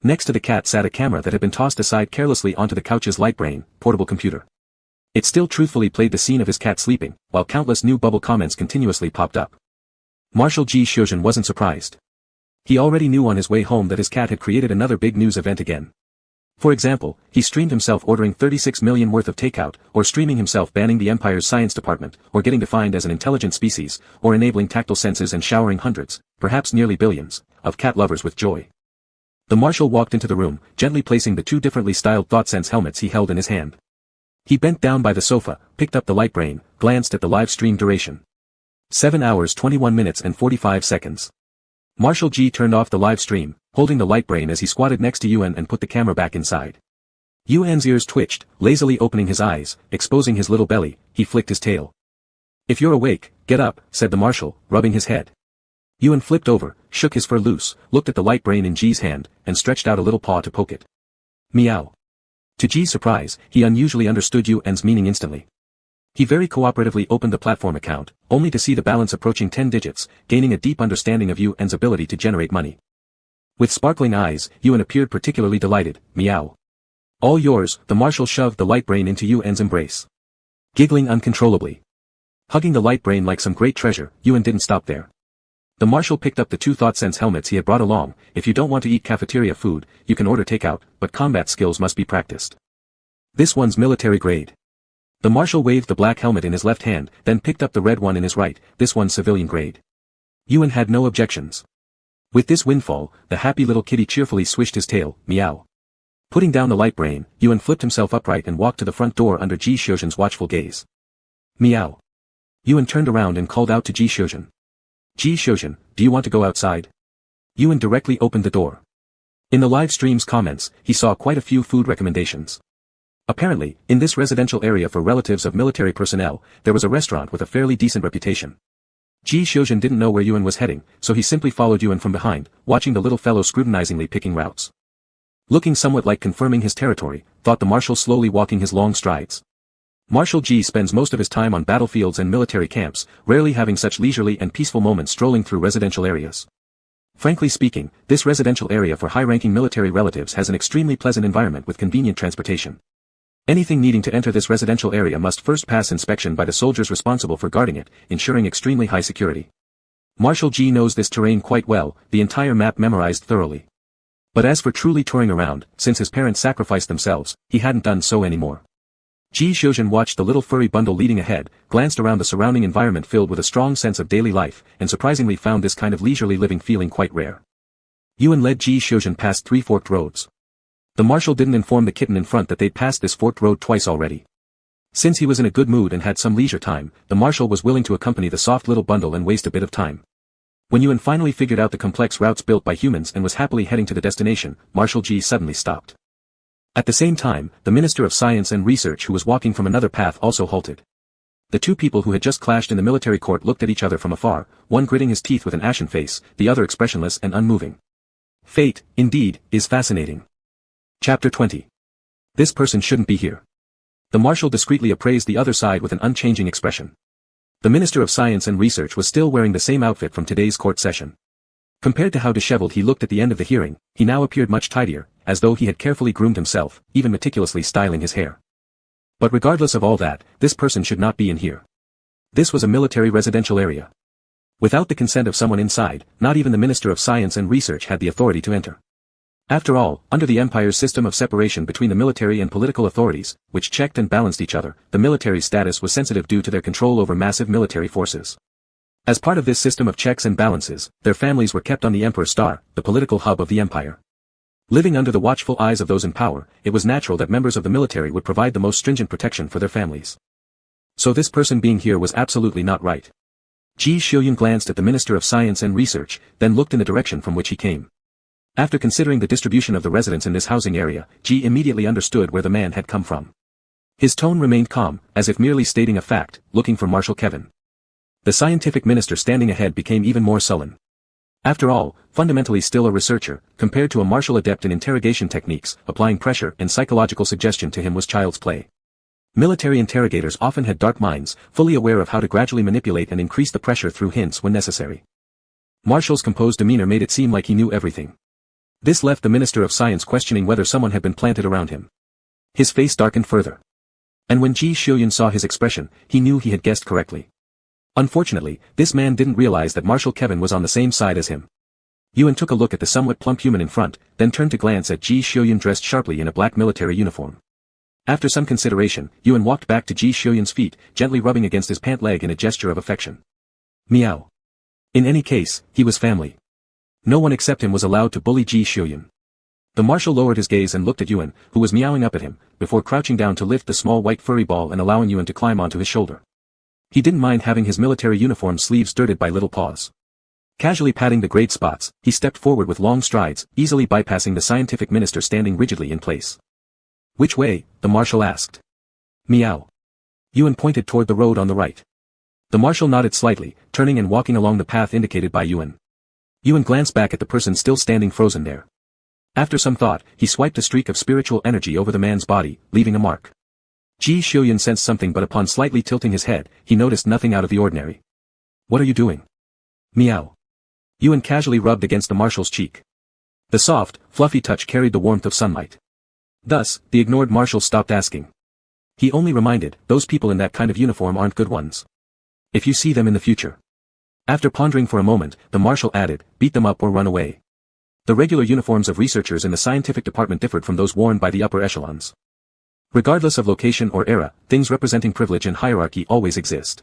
Next to the cat sat a camera that had been tossed aside carelessly onto the couch's Lightbrain portable computer. It still truthfully played the scene of his cat sleeping, while countless new bubble comments continuously popped up. Marshal Ji Shojin wasn't surprised. He already knew on his way home that his cat had created another big news event again. For example, he streamed himself ordering 36 million worth of takeout, or streaming himself banning the Empire's science department, or getting defined as an intelligent species, or enabling tactile senses and showering hundreds, perhaps nearly billions, of cat lovers with joy. The Marshal walked into the room, gently placing the two differently styled ThoughtSense helmets he held in his hand. He bent down by the sofa, picked up the light brain, glanced at the live stream duration. 7 hours 21 minutes and 45 seconds. Marshal G turned off the live stream, holding the light brain as he squatted next to Yuan and put the camera back inside. Yuan's ears twitched, lazily opening his eyes, exposing his little belly. He flicked his tail. "If you're awake, get up," said the Marshal, rubbing his head. Yuan flipped over, shook his fur loose, looked at the light brain in G's hand, and stretched out a little paw to poke it. Meow. To G's surprise, he unusually understood Yuan's meaning instantly. He very cooperatively opened the platform account, only to see the balance approaching 10 digits, gaining a deep understanding of Yuan's ability to generate money. With sparkling eyes, Yuan appeared particularly delighted. Meow. "All yours," the Marshal shoved the light brain into Yuan's embrace. Giggling uncontrollably. Hugging the light brain like some great treasure, Yuan didn't stop there. The Marshal picked up the two ThoughtSense helmets he had brought along. "If you don't want to eat cafeteria food, you can order takeout, but combat skills must be practiced. This one's military grade." The Marshal waved the black helmet in his left hand, then picked up the red one in his right. "This one's civilian grade." Yuan had no objections. With this windfall, the happy little kitty cheerfully swished his tail. Meow. Putting down the light brain, Yuan flipped himself upright and walked to the front door under Ji Xiuzhen's watchful gaze. Meow. Yuan turned around and called out to Ji Xiuzhen. "Ji Xiuzhen, do you want to go outside?" Yuan directly opened the door. In the live stream's comments, he saw quite a few food recommendations. Apparently, in this residential area for relatives of military personnel, there was a restaurant with a fairly decent reputation. Ji Xiuzhen didn't know where Yuan was heading, so he simply followed Yuan from behind, watching the little fellow scrutinizingly picking routes. Looking somewhat like confirming his territory, thought the Marshal, slowly walking his long strides. Marshal G spends most of his time on battlefields and military camps, rarely having such leisurely and peaceful moments strolling through residential areas. Frankly speaking, this residential area for high-ranking military relatives has an extremely pleasant environment with convenient transportation. Anything needing to enter this residential area must first pass inspection by the soldiers responsible for guarding it, ensuring extremely high security. Marshal G knows this terrain quite well, the entire map memorized thoroughly. But as for truly touring around, since his parents sacrificed themselves, he hadn't done so anymore. Ji Xiuzhen watched the little furry bundle leading ahead, glanced around the surrounding environment filled with a strong sense of daily life, and surprisingly found this kind of leisurely living feeling quite rare. Yuan led Ji Xiuzhen past 3 forked roads. The Marshal didn't inform the kitten in front that they'd passed this forked road twice already. Since he was in a good mood and had some leisure time, the Marshal was willing to accompany the soft little bundle and waste a bit of time. When Yuan finally figured out the complex routes built by humans and was happily heading to the destination, Marshal G suddenly stopped. At the same time, the Minister of Science and Research, who was walking from another path, also halted. The two people who had just clashed in the military court looked at each other from afar, one gritting his teeth with an ashen face, the other expressionless and unmoving. Fate, indeed, is fascinating. Chapter 20. This person shouldn't be here. The Marshal discreetly appraised the other side with an unchanging expression. The Minister of Science and Research was still wearing the same outfit from today's court session. Compared to how disheveled he looked at the end of the hearing, he now appeared much tidier, as though he had carefully groomed himself, even meticulously styling his hair. But regardless of all that, this person should not be in here. This was a military residential area. Without the consent of someone inside, not even the Minister of Science and Research had the authority to enter. After all, under the Empire's system of separation between the military and political authorities, which checked and balanced each other, the military's status was sensitive due to their control over massive military forces. As part of this system of checks and balances, their families were kept on the Emperor's Star, the political hub of the Empire. Living under the watchful eyes of those in power, it was natural that members of the military would provide the most stringent protection for their families. So this person being here was absolutely not right. Ji Xiuzhen glanced at the Minister of Science and Research, then looked in the direction from which he came. After considering the distribution of the residents in this housing area, Ji immediately understood where the man had come from. His tone remained calm, as if merely stating a fact, looking for Marshal Kevin. The scientific minister standing ahead became even more sullen. After all, fundamentally still a researcher, compared to a martial adept in interrogation techniques, applying pressure and psychological suggestion to him was child's play. Military interrogators often had dark minds, fully aware of how to gradually manipulate and increase the pressure through hints when necessary. Marshal's composed demeanor made it seem like he knew everything. This left the Minister of Science questioning whether someone had been planted around him. His face darkened further. And when Ji Xiuzhen saw his expression, he knew he had guessed correctly. Unfortunately, this man didn't realize that Marshal Kevin was on the same side as him. Yuan took a look at the somewhat plump human in front, then turned to glance at Ji Xiuyun dressed sharply in a black military uniform. After some consideration, Yuan walked back to Ji Xiuyun's feet, gently rubbing against his pant leg in a gesture of affection. Meow. In any case, he was family. No one except him was allowed to bully Ji Xiuyun. The marshal lowered his gaze and looked at Yuan, who was meowing up at him, before crouching down to lift the small white furry ball and allowing Yuan to climb onto his shoulder. He didn't mind having his military uniform sleeves dirted by little paws. Casually patting the grayed spots, he stepped forward with long strides, easily bypassing the scientific minister standing rigidly in place. Which way? The marshal asked. Meow. Yuan pointed toward the road on the right. The marshal nodded slightly, turning and walking along the path indicated by Yuan. Yuan glanced back at the person still standing frozen there. After some thought, he swiped a streak of spiritual energy over the man's body, leaving a mark. Ji Xiuyun sensed something, but upon slightly tilting his head, he noticed nothing out of the ordinary. What are you doing? Meow. Yuan casually rubbed against the marshal's cheek. The soft, fluffy touch carried the warmth of sunlight. Thus, the ignored marshal stopped asking. He only reminded, those people in that kind of uniform aren't good ones. If you see them in the future. After pondering for a moment, the marshal added, beat them up or run away. The regular uniforms of researchers in the scientific department differed from those worn by the upper echelons. Regardless of location or era, things representing privilege and hierarchy always exist.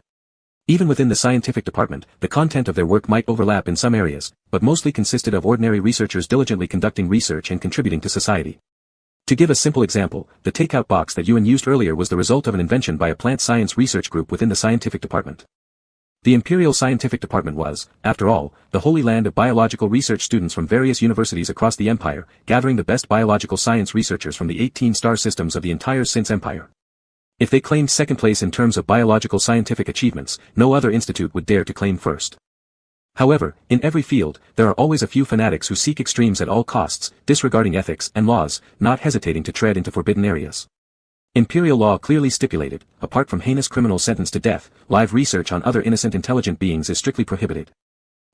Even within the scientific department, the content of their work might overlap in some areas, but mostly consisted of ordinary researchers diligently conducting research and contributing to society. To give a simple example, the takeout box that Yuan used earlier was the result of an invention by a plant science research group within the scientific department. The Imperial Scientific Department was, after all, the holy land of biological research students from various universities across the empire, gathering the best biological science researchers from the 18 star systems of the entire Since Empire. If they claimed second place in terms of biological scientific achievements, no other institute would dare to claim first. However, in every field, there are always a few fanatics who seek extremes at all costs, disregarding ethics and laws, not hesitating to tread into forbidden areas. Imperial law clearly stipulated, apart from heinous criminals sentenced to death, live research on other innocent intelligent beings is strictly prohibited.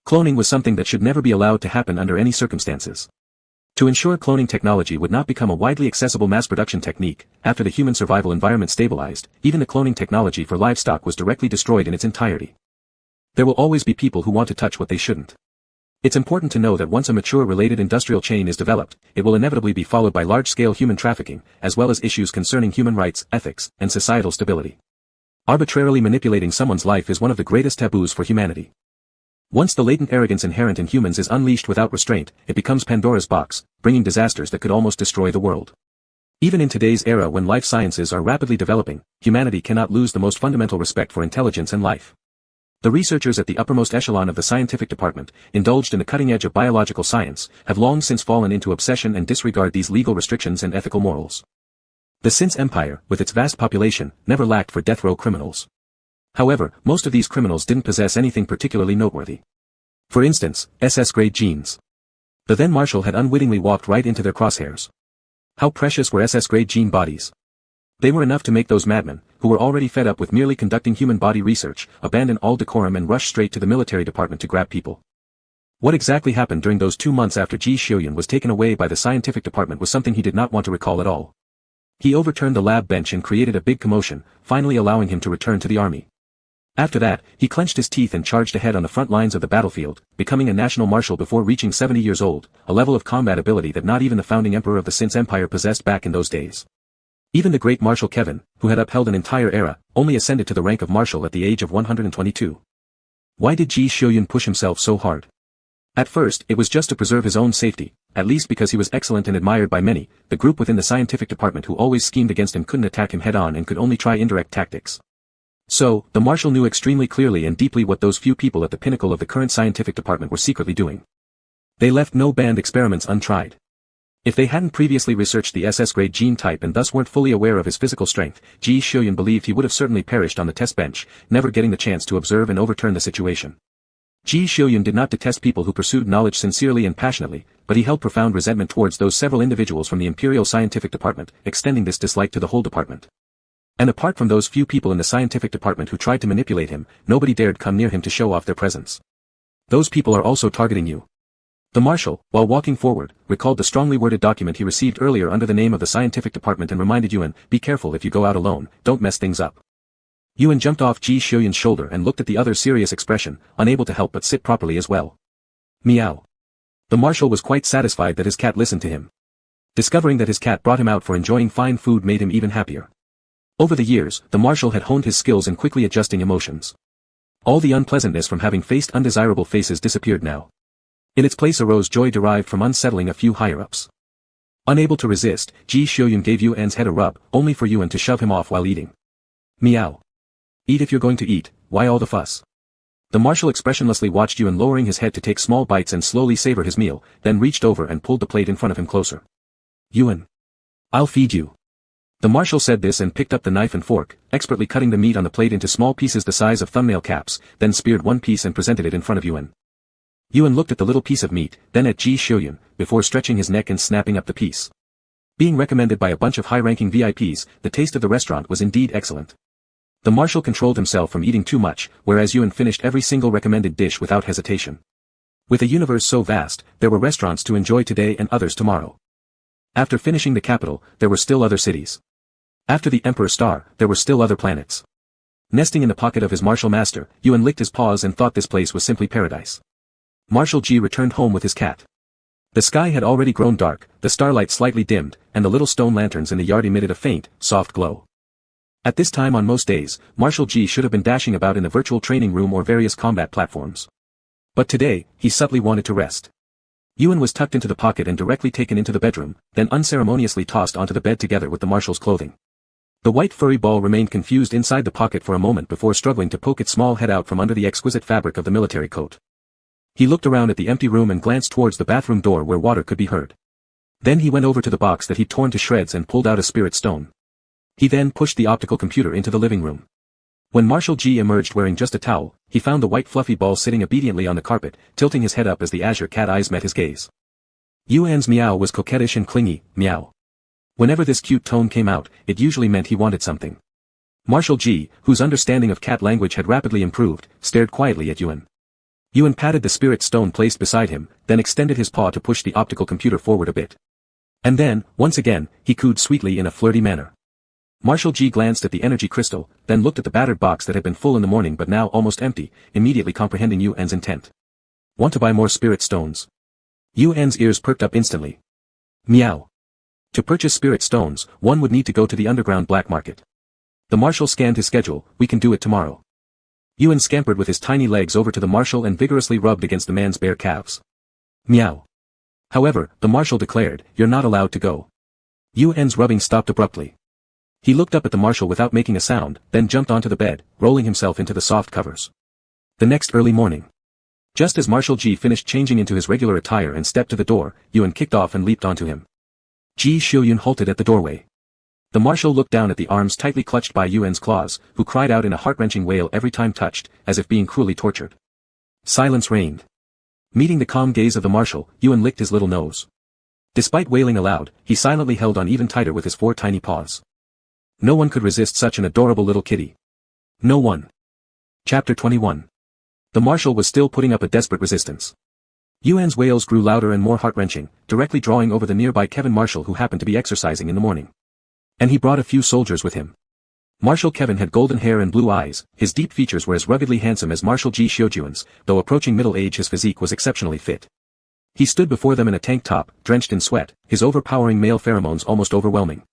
Cloning was something that should never be allowed to happen under any circumstances. To ensure cloning technology would not become a widely accessible mass production technique, after the human survival environment stabilized, even the cloning technology for livestock was directly destroyed in its entirety. There will always be people who want to touch what they shouldn't. It's important to know that once a mature related industrial chain is developed, it will inevitably be followed by large-scale human trafficking, as well as issues concerning human rights, ethics, and societal stability. Arbitrarily manipulating someone's life is one of the greatest taboos for humanity. Once the latent arrogance inherent in humans is unleashed without restraint, it becomes Pandora's box, bringing disasters that could almost destroy the world. Even in today's era when life sciences are rapidly developing, humanity cannot lose the most fundamental respect for intelligence and life. The researchers at the uppermost echelon of the scientific department, indulged in the cutting edge of biological science, have long since fallen into obsession and disregard these legal restrictions and ethical morals. The Since Empire, with its vast population, never lacked for death row criminals. However, most of these criminals didn't possess anything particularly noteworthy. For instance, SS-grade genes. The then Marshal had unwittingly walked right into their crosshairs. How precious were SS-grade gene bodies? They were enough to make those madmen, who were already fed up with merely conducting human body research, abandon all decorum and rush straight to the military department to grab people. What exactly happened during those 2 months after Ji Xiuyun was taken away by the scientific department was something he did not want to recall at all. He overturned the lab bench and created a big commotion, finally allowing him to return to the army. After that, he clenched his teeth and charged ahead on the front lines of the battlefield, becoming a national marshal before reaching 70 years old, a level of combat ability that not even the founding emperor of the Since Empire possessed back in those days. Even the great Marshal Kevin, who had upheld an entire era, only ascended to the rank of marshal at the age of 122. Why did Ji Xiuyun push himself so hard? At first, it was just to preserve his own safety, at least because he was excellent and admired by many. The group within the scientific department who always schemed against him couldn't attack him head-on and could only try indirect tactics. So, the marshal knew extremely clearly and deeply what those few people at the pinnacle of the current scientific department were secretly doing. They left no banned experiments untried. If they hadn't previously researched the SS-grade gene type and thus weren't fully aware of his physical strength, Ji Xiuyun believed he would have certainly perished on the test bench, never getting the chance to observe and overturn the situation. Ji Xiuyun did not detest people who pursued knowledge sincerely and passionately, but he held profound resentment towards those several individuals from the Imperial Scientific Department, extending this dislike to the whole department. And apart from those few people in the scientific department who tried to manipulate him, nobody dared come near him to show off their presence. Those people are also targeting you. The Marshal, while walking forward, recalled the strongly worded document he received earlier under the name of the scientific department and reminded Yuan, be careful if you go out alone, don't mess things up. Yuan jumped off Ji Xiuyun's shoulder and looked at the other's serious expression, unable to help but sit properly as well. Meow. The marshal was quite satisfied that his cat listened to him. Discovering that his cat brought him out for enjoying fine food made him even happier. Over the years, the marshal had honed his skills in quickly adjusting emotions. All the unpleasantness from having faced undesirable faces disappeared now. In its place arose joy derived from unsettling a few higher-ups. Unable to resist, Ji Xiuyun gave Yuan's head a rub, only for Yuan to shove him off while eating. Meow. Eat if you're going to eat, why all the fuss? The marshal expressionlessly watched Yuan lowering his head to take small bites and slowly savor his meal, then reached over and pulled the plate in front of him closer. Yuan. I'll feed you. The marshal said this and picked up the knife and fork, expertly cutting the meat on the plate into small pieces the size of thumbnail caps, then speared one piece and presented it in front of Yuan. Yuan looked at the little piece of meat, then at Ji Xiuyun, before stretching his neck and snapping up the piece. Being recommended by a bunch of high-ranking VIPs, the taste of the restaurant was indeed excellent. The marshal controlled himself from eating too much, whereas Yuan finished every single recommended dish without hesitation. With a universe so vast, there were restaurants to enjoy today and others tomorrow. After finishing the capital, there were still other cities. After the Emperor's Star, there were still other planets. Nesting in the pocket of his martial master, Yuan licked his paws and thought this place was simply paradise. Marshal Ji returned home with his cat. The sky had already grown dark, the starlight slightly dimmed, and the little stone lanterns in the yard emitted a faint, soft glow. At this time on most days, Marshal Ji should have been dashing about in the virtual training room or various combat platforms. But today, he subtly wanted to rest. Yuan was tucked into the pocket and directly taken into the bedroom, then unceremoniously tossed onto the bed together with the marshal's clothing. The white furry ball remained confused inside the pocket for a moment before struggling to poke its small head out from under the exquisite fabric of the military coat. He looked around at the empty room and glanced towards the bathroom door where water could be heard. Then he went over to the box that he'd torn to shreds and pulled out a spirit stone. He then pushed the optical computer into the living room. When Marshal Ji emerged wearing just a towel, he found the white fluffy ball sitting obediently on the carpet, tilting his head up as the azure cat eyes met his gaze. Yuan's meow was coquettish and clingy, meow. Whenever this cute tone came out, it usually meant he wanted something. Marshal Ji, whose understanding of cat language had rapidly improved, stared quietly at Yuan. Yuan patted the spirit stone placed beside him, then extended his paw to push the optical computer forward a bit. And then, once again, he cooed sweetly in a flirty manner. Marshal Ji glanced at the energy crystal, then looked at the battered box that had been full in the morning but now almost empty, immediately comprehending Yuan's intent. Want to buy more spirit stones? Yuan's ears perked up instantly. Meow. To purchase spirit stones, one would need to go to the underground black market. The marshal scanned his schedule, we can do it tomorrow. Yuan scampered with his tiny legs over to the marshal and vigorously rubbed against the man's bare calves. Meow. However, the marshal declared, you're not allowed to go. Yuan's rubbing stopped abruptly. He looked up at the marshal without making a sound, then jumped onto the bed, rolling himself into the soft covers. The next early morning. Just as Marshal Ji finished changing into his regular attire and stepped to the door, Yuan kicked off and leaped onto him. Ji Xiuyun halted at the doorway. The marshal looked down at the arms tightly clutched by Yuan's claws, who cried out in a heart-wrenching wail every time touched, as if being cruelly tortured. Silence reigned. Meeting the calm gaze of the marshal, Yuan licked his little nose. Despite wailing aloud, he silently held on even tighter with his 4 tiny paws. No one could resist such an adorable little kitty. No one. Chapter 21. The marshal was still putting up a desperate resistance. Yuan's wails grew louder and more heart-wrenching, directly drawing over the nearby Kevin Marshal who happened to be exercising in the morning. And he brought a few soldiers with him. Marshal Kevin had golden hair and blue eyes, his deep features were as ruggedly handsome as Marshal Ji Xiuyun's, though approaching middle age his physique was exceptionally fit. He stood before them in a tank top, drenched in sweat, his overpowering male pheromones almost overwhelming.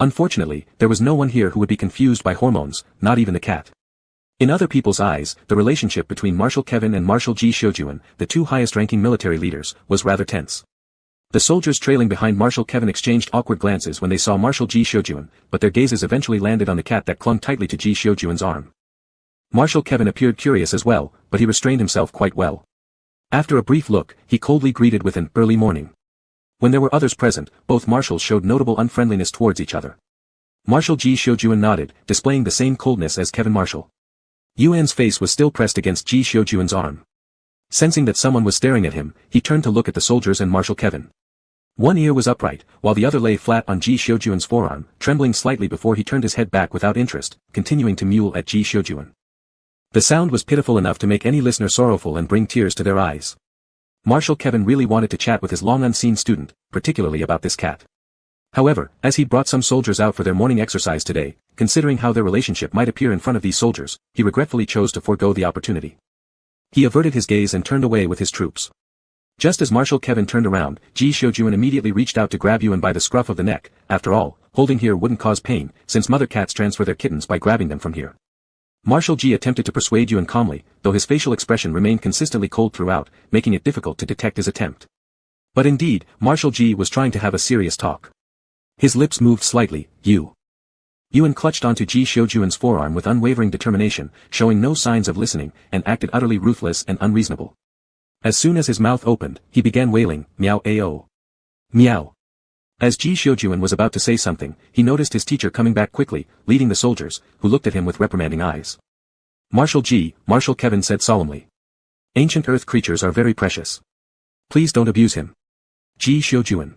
Unfortunately, there was no one here who would be confused by hormones, not even the cat. In other people's eyes, the relationship between Marshal Kevin and Marshal Ji Xiuyun, the 2 highest-ranking military leaders, was rather tense. The soldiers trailing behind Marshal Kevin exchanged awkward glances when they saw Marshal Ji Xiuyun, but their gazes eventually landed on the cat that clung tightly to Ji Xiuyun's arm. Marshal Kevin appeared curious as well, but he restrained himself quite well. After a brief look, he coldly greeted with an early morning. When there were others present, both marshals showed notable unfriendliness towards each other. Marshal Ji Xiuyun nodded, displaying the same coldness as Kevin Marshal. Yuan's face was still pressed against Ji Xiuyun's arm. Sensing that someone was staring at him, he turned to look at the soldiers and Marshal Kevin. One ear was upright, while the other lay flat on Ji Xiuyun's forearm, trembling slightly before he turned his head back without interest, continuing to mewl at Ji Xiuyun. The sound was pitiful enough to make any listener sorrowful and bring tears to their eyes. Marshal Kevin really wanted to chat with his long-unseen student, particularly about this cat. However, as he brought some soldiers out for their morning exercise today, considering how their relationship might appear in front of these soldiers, he regretfully chose to forego the opportunity. He averted his gaze and turned away with his troops. Just as Marshal Kevin turned around, Ji Xiujuan immediately reached out to grab Yuan by the scruff of the neck. After all, holding here wouldn't cause pain, since mother cats transfer their kittens by grabbing them from here. Marshal Ji attempted to persuade Yuan calmly, though his facial expression remained consistently cold throughout, making it difficult to detect his attempt. But indeed, Marshal Ji was trying to have a serious talk. His lips moved slightly. Yuan clutched onto Ji Xiujuan's forearm with unwavering determination, showing no signs of listening, and acted utterly ruthless and unreasonable. As soon as his mouth opened, he began wailing, "Meow ao. Meow." As Ji Xiujuan was about to say something, he noticed his teacher coming back quickly, leading the soldiers, who looked at him with reprimanding eyes. "Marshal Ji," Marshal Kevin said solemnly. "Ancient earth creatures are very precious. Please don't abuse him." Ji Xiujuan.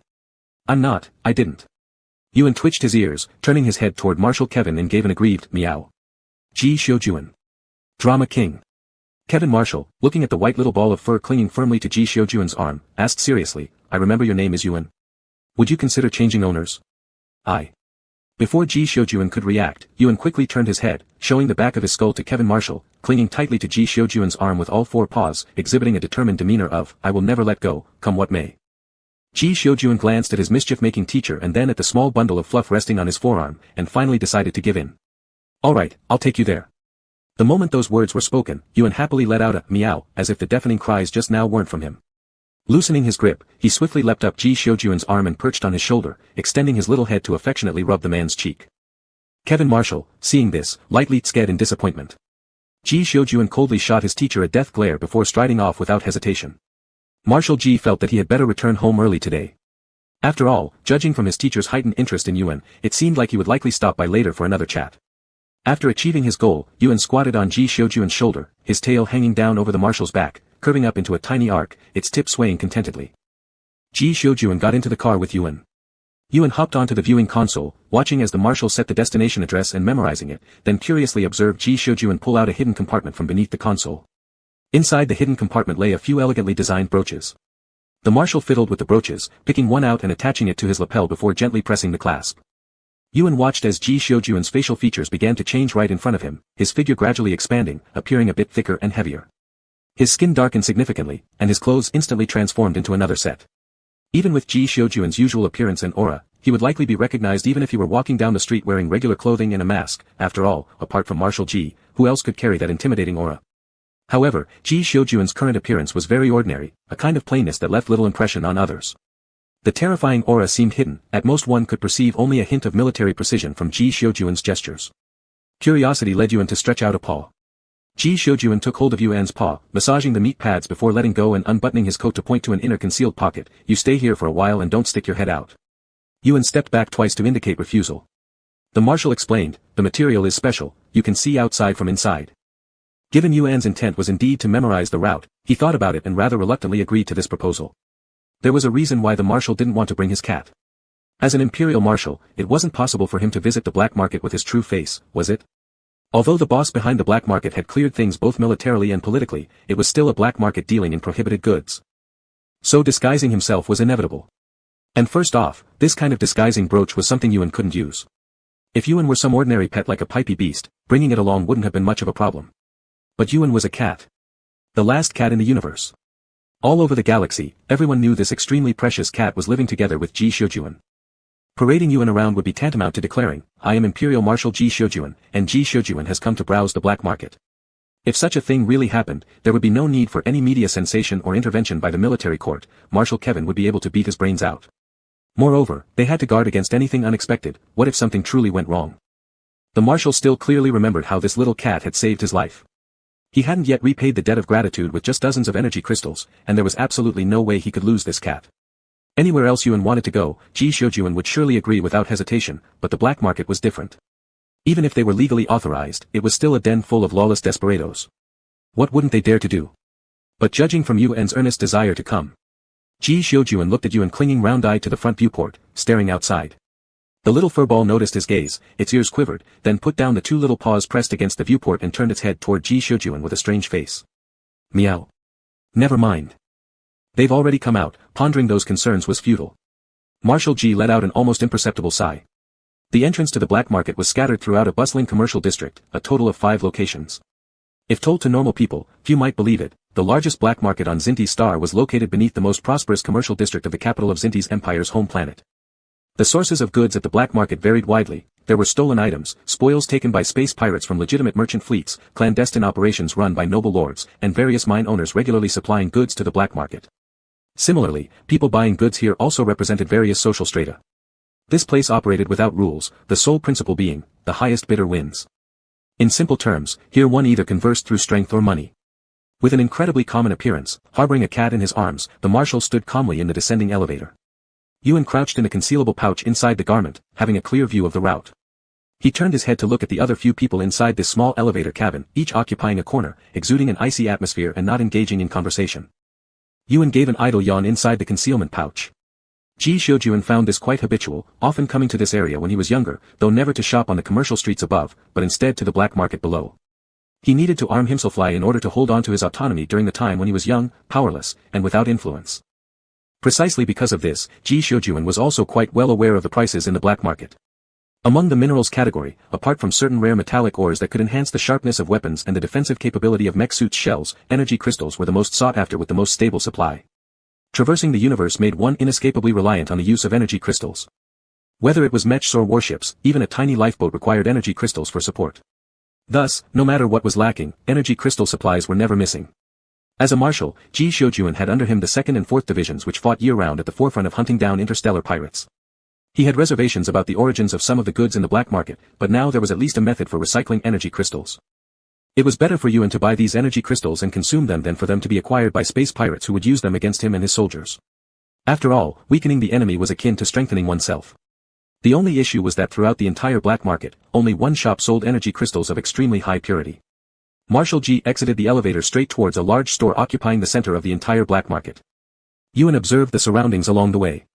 I didn't." Yuan twitched his ears, turning his head toward Marshal Kevin and gave an aggrieved meow. Ji Xiujuan. Drama King. Kevin Marshal, looking at the white little ball of fur clinging firmly to Ji Xiujuan's arm, asked seriously, "I remember your name is Yuan. Would you consider changing owners?" Before Ji Xiujuan could react, Yuan quickly turned his head, showing the back of his skull to Kevin Marshal, clinging tightly to Ji Xiujuan's arm with all four paws, exhibiting a determined demeanor of, "I will never let go, come what may." Ji Xiujuan glanced at his mischief-making teacher and then at the small bundle of fluff resting on his forearm, and finally decided to give in. "All right, I'll take you there." The moment those words were spoken, Yuan happily let out a meow, as if the deafening cries just now weren't from him. Loosening his grip, he swiftly leapt up Ji Xiujuan's arm and perched on his shoulder, extending his little head to affectionately rub the man's cheek. Kevin Marshal, seeing this, lightly sked in disappointment. Ji Xiujuan coldly shot his teacher a death glare before striding off without hesitation. Marshal Ji felt that he had better return home early today. After all, judging from his teacher's heightened interest in Yuan, it seemed like he would likely stop by later for another chat. After achieving his goal, Yuan squatted on Ji Xiujuan's shoulder, his tail hanging down over the marshal's back, curving up into a tiny arc, its tip swaying contentedly. Ji Xiujuan got into the car with Yuan. Yuan hopped onto the viewing console, watching as the marshal set the destination address and memorizing it, then curiously observed Ji Xiujuan pull out a hidden compartment from beneath the console. Inside the hidden compartment lay a few elegantly designed brooches. The marshal fiddled with the brooches, picking one out and attaching it to his lapel before gently pressing the clasp. Yuan watched as Ji Xiujuan's facial features began to change right in front of him, his figure gradually expanding, appearing a bit thicker and heavier. His skin darkened significantly, and his clothes instantly transformed into another set. Even with Ji Xiujuan's usual appearance and aura, he would likely be recognized even if he were walking down the street wearing regular clothing and a mask. After all, apart from Marshal Ji, who else could carry that intimidating aura? However, Ji Xiujuan's current appearance was very ordinary, a kind of plainness that left little impression on others. The terrifying aura seemed hidden, at most one could perceive only a hint of military precision from Ji Xiujuan's gestures. Curiosity led Yuan to stretch out a paw. Ji Xiujuan took hold of Yuan's paw, massaging the meat pads before letting go and unbuttoning his coat to point to an inner concealed pocket. "You stay here for a while and don't stick your head out." Yuan stepped back twice to indicate refusal. The marshal explained, "The material is special, you can see outside from inside." Given Yuan's intent was indeed to memorize the route, he thought about it and rather reluctantly agreed to this proposal. There was a reason why the marshal didn't want to bring his cat. As an Imperial Marshal, it wasn't possible for him to visit the black market with his true face, was it? Although the boss behind the black market had cleared things both militarily and politically, it was still a black market dealing in prohibited goods. So disguising himself was inevitable. And first off, this kind of disguising brooch was something Yuan couldn't use. If Yuan were some ordinary pet like a pipey beast, bringing it along wouldn't have been much of a problem. But Yuan was a cat. The last cat in the universe. All over the galaxy, everyone knew this extremely precious cat was living together with Ji Xiujuan. Parading Yuan around would be tantamount to declaring, "I am Imperial Marshal Ji Xiujuan, and Ji Xiujuan has come to browse the black market." If such a thing really happened, there would be no need for any media sensation or intervention by the military court. Marshal Kevin would be able to beat his brains out. Moreover, they had to guard against anything unexpected. What if something truly went wrong? The marshal still clearly remembered how this little cat had saved his life. He hadn't yet repaid the debt of gratitude with just dozens of energy crystals, and there was absolutely no way he could lose this cat. Anywhere else Yuan wanted to go, Ji Xiujuan would surely agree without hesitation, but the black market was different. Even if they were legally authorized, it was still a den full of lawless desperados. What wouldn't they dare to do? But judging from Yuan's earnest desire to come, Ji Xiujuan looked at Yuan clinging round-eyed to the front viewport, staring outside. The little furball noticed his gaze, its ears quivered, then put down the two little paws pressed against the viewport and turned its head toward Ji Xiujuan with a strange face. Meow. Never mind. They've already come out. Pondering those concerns was futile. Marshal Ji let out an almost imperceptible sigh. The entrance to the black market was scattered throughout a bustling commercial district, a total of 5 locations. If told to normal people, few might believe it, the largest black market on Zinti's star was located beneath the most prosperous commercial district of the capital of Zinti's empire's home planet. The sources of goods at the black market varied widely. There were stolen items, spoils taken by space pirates from legitimate merchant fleets, clandestine operations run by noble lords, and various mine owners regularly supplying goods to the black market. Similarly, people buying goods here also represented various social strata. This place operated without rules, the sole principle being, the highest bidder wins. In simple terms, here one either conversed through strength or money. With an incredibly common appearance, harboring a cat in his arms, the marshal stood calmly in the descending elevator. Yuan crouched in a concealable pouch inside the garment, having a clear view of the route. He turned his head to look at the other few people inside this small elevator cabin, each occupying a corner, exuding an icy atmosphere and not engaging in conversation. Yuan gave an idle yawn inside the concealment pouch. Ji Xiujuan found this quite habitual, often coming to this area when he was younger, though never to shop on the commercial streets above, but instead to the black market below. He needed to arm himself in order to hold on to his autonomy during the time when he was young, powerless, and without influence. Precisely because of this, Ji Xiujuan was also quite well aware of the prices in the black market. Among the minerals category, apart from certain rare metallic ores that could enhance the sharpness of weapons and the defensive capability of mech suits, shells, energy crystals were the most sought after with the most stable supply. Traversing the universe made one inescapably reliant on the use of energy crystals. Whether it was mechs or warships, even a tiny lifeboat required energy crystals for support. Thus, no matter what was lacking, energy crystal supplies were never missing. As a marshal, Ji Xiujuan had under him the 2nd and 4th divisions which fought year-round at the forefront of hunting down interstellar pirates. He had reservations about the origins of some of the goods in the black market, but now there was at least a method for recycling energy crystals. It was better for Yuan to buy these energy crystals and consume them than for them to be acquired by space pirates who would use them against him and his soldiers. After all, weakening the enemy was akin to strengthening oneself. The only issue was that throughout the entire black market, only one shop sold energy crystals of extremely high purity. Marshal Ji exited the elevator straight towards a large store occupying the center of the entire black market. Yuan observed the surroundings along the way.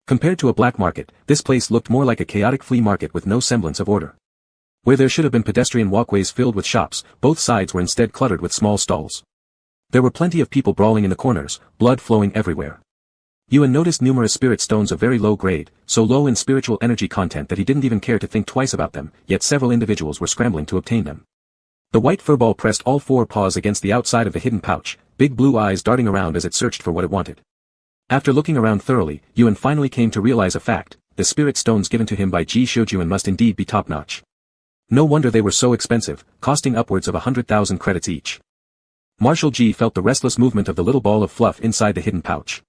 Compared to a black market, this place looked more like a chaotic flea market with no semblance of order. Where there should have been pedestrian walkways filled with shops, both sides were instead cluttered with small stalls. There were plenty of people brawling in the corners, blood flowing everywhere. Yuan noticed numerous spirit stones of very low grade, so low in spiritual energy content that he didn't even care to think twice about them, yet several individuals were scrambling to obtain them. The white furball pressed all 4 paws against the outside of the hidden pouch, big blue eyes darting around as it searched for what it wanted. After looking around thoroughly, Yuan finally came to realize a fact: the spirit stones given to him by Ji Xiujuan must indeed be top-notch. No wonder they were so expensive, costing upwards of 100,000 credits each. Marshal Ji felt the restless movement of the little ball of fluff inside the hidden pouch.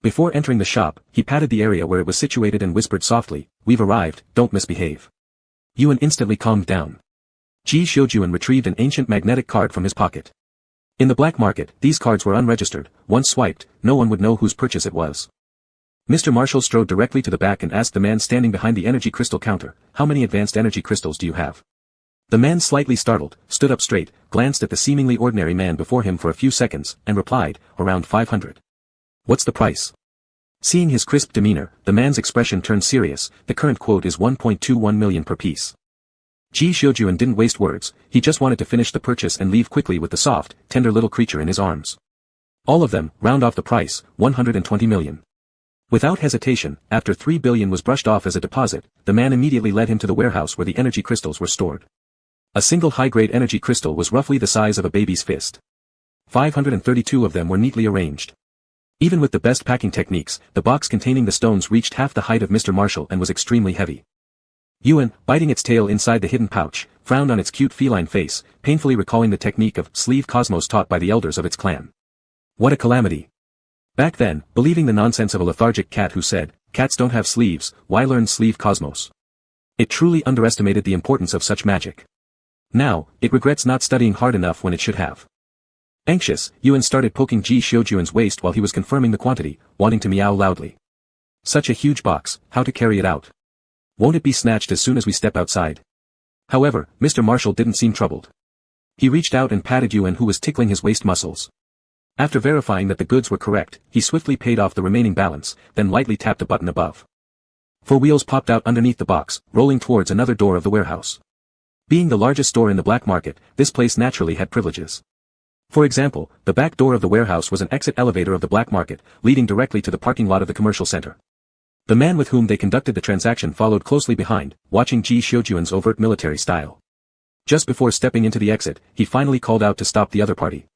Before entering the shop, he patted the area where it was situated and whispered softly, "We've arrived, don't misbehave." Yuan instantly calmed down. Ji Xiujuan retrieved an ancient magnetic card from his pocket. In the black market, these cards were unregistered. Once swiped, no one would know whose purchase it was. Mr. Marshal strode directly to the back and asked the man standing behind the energy crystal counter, "How many advanced energy crystals do you have?" The man, slightly startled, stood up straight, glanced at the seemingly ordinary man before him for a few seconds, and replied, "Around 500. What's the price?" Seeing his crisp demeanor, the man's expression turned serious. "The current quote is 1.21 million per piece." Ji Xiujuan didn't waste words, he just wanted to finish the purchase and leave quickly with the soft, tender little creature in his arms. "All of them, round off the price, 120 million. Without hesitation, after 3 billion was brushed off as a deposit, the man immediately led him to the warehouse where the energy crystals were stored. A single high-grade energy crystal was roughly the size of a baby's fist. 532 of them were neatly arranged. Even with the best packing techniques, the box containing the stones reached half the height of Mr. Marshal and was extremely heavy. Yuan, biting its tail inside the hidden pouch, frowned on its cute feline face, painfully recalling the technique of sleeve cosmos taught by the elders of its clan. What a calamity! Back then, believing the nonsense of a lethargic cat who said, "Cats don't have sleeves, why learn sleeve cosmos?" It truly underestimated the importance of such magic. Now, it regrets not studying hard enough when it should have. Anxious, Yuan started poking Ji Xiujuan's waist while he was confirming the quantity, wanting to meow loudly. "Such a huge box, how to carry it out? Won't it be snatched as soon as we step outside?" However, Mr. Marshal didn't seem troubled. He reached out and patted Yuan, who was tickling his waist muscles. After verifying that the goods were correct, he swiftly paid off the remaining balance, then lightly tapped a button above. 4 wheels popped out underneath the box, rolling towards another door of the warehouse. Being the largest store in the black market, this place naturally had privileges. For example, the back door of the warehouse was an exit elevator of the black market, leading directly to the parking lot of the commercial center. The man with whom they conducted the transaction followed closely behind, watching Ji Xiujuan's overt military style. Just before stepping into the exit, he finally called out to stop the other party.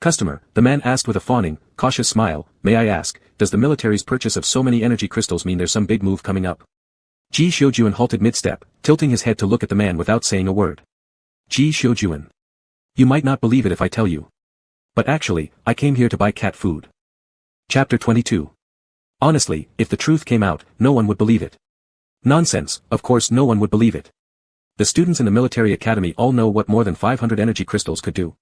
Customer, the man asked with a fawning, cautious smile, may I ask, does the military's purchase of so many energy crystals mean there's some big move coming up? Ji Xiujuan halted mid-step, tilting his head to look at the man without saying a word. Ji Xiujuan. You might not believe it if I tell you. But actually, I came here to buy cat food. Chapter 22. Honestly, if the truth came out, no one would believe it. Nonsense, of course no one would believe it. The students in the military academy all know what more than 500 energy crystals could do.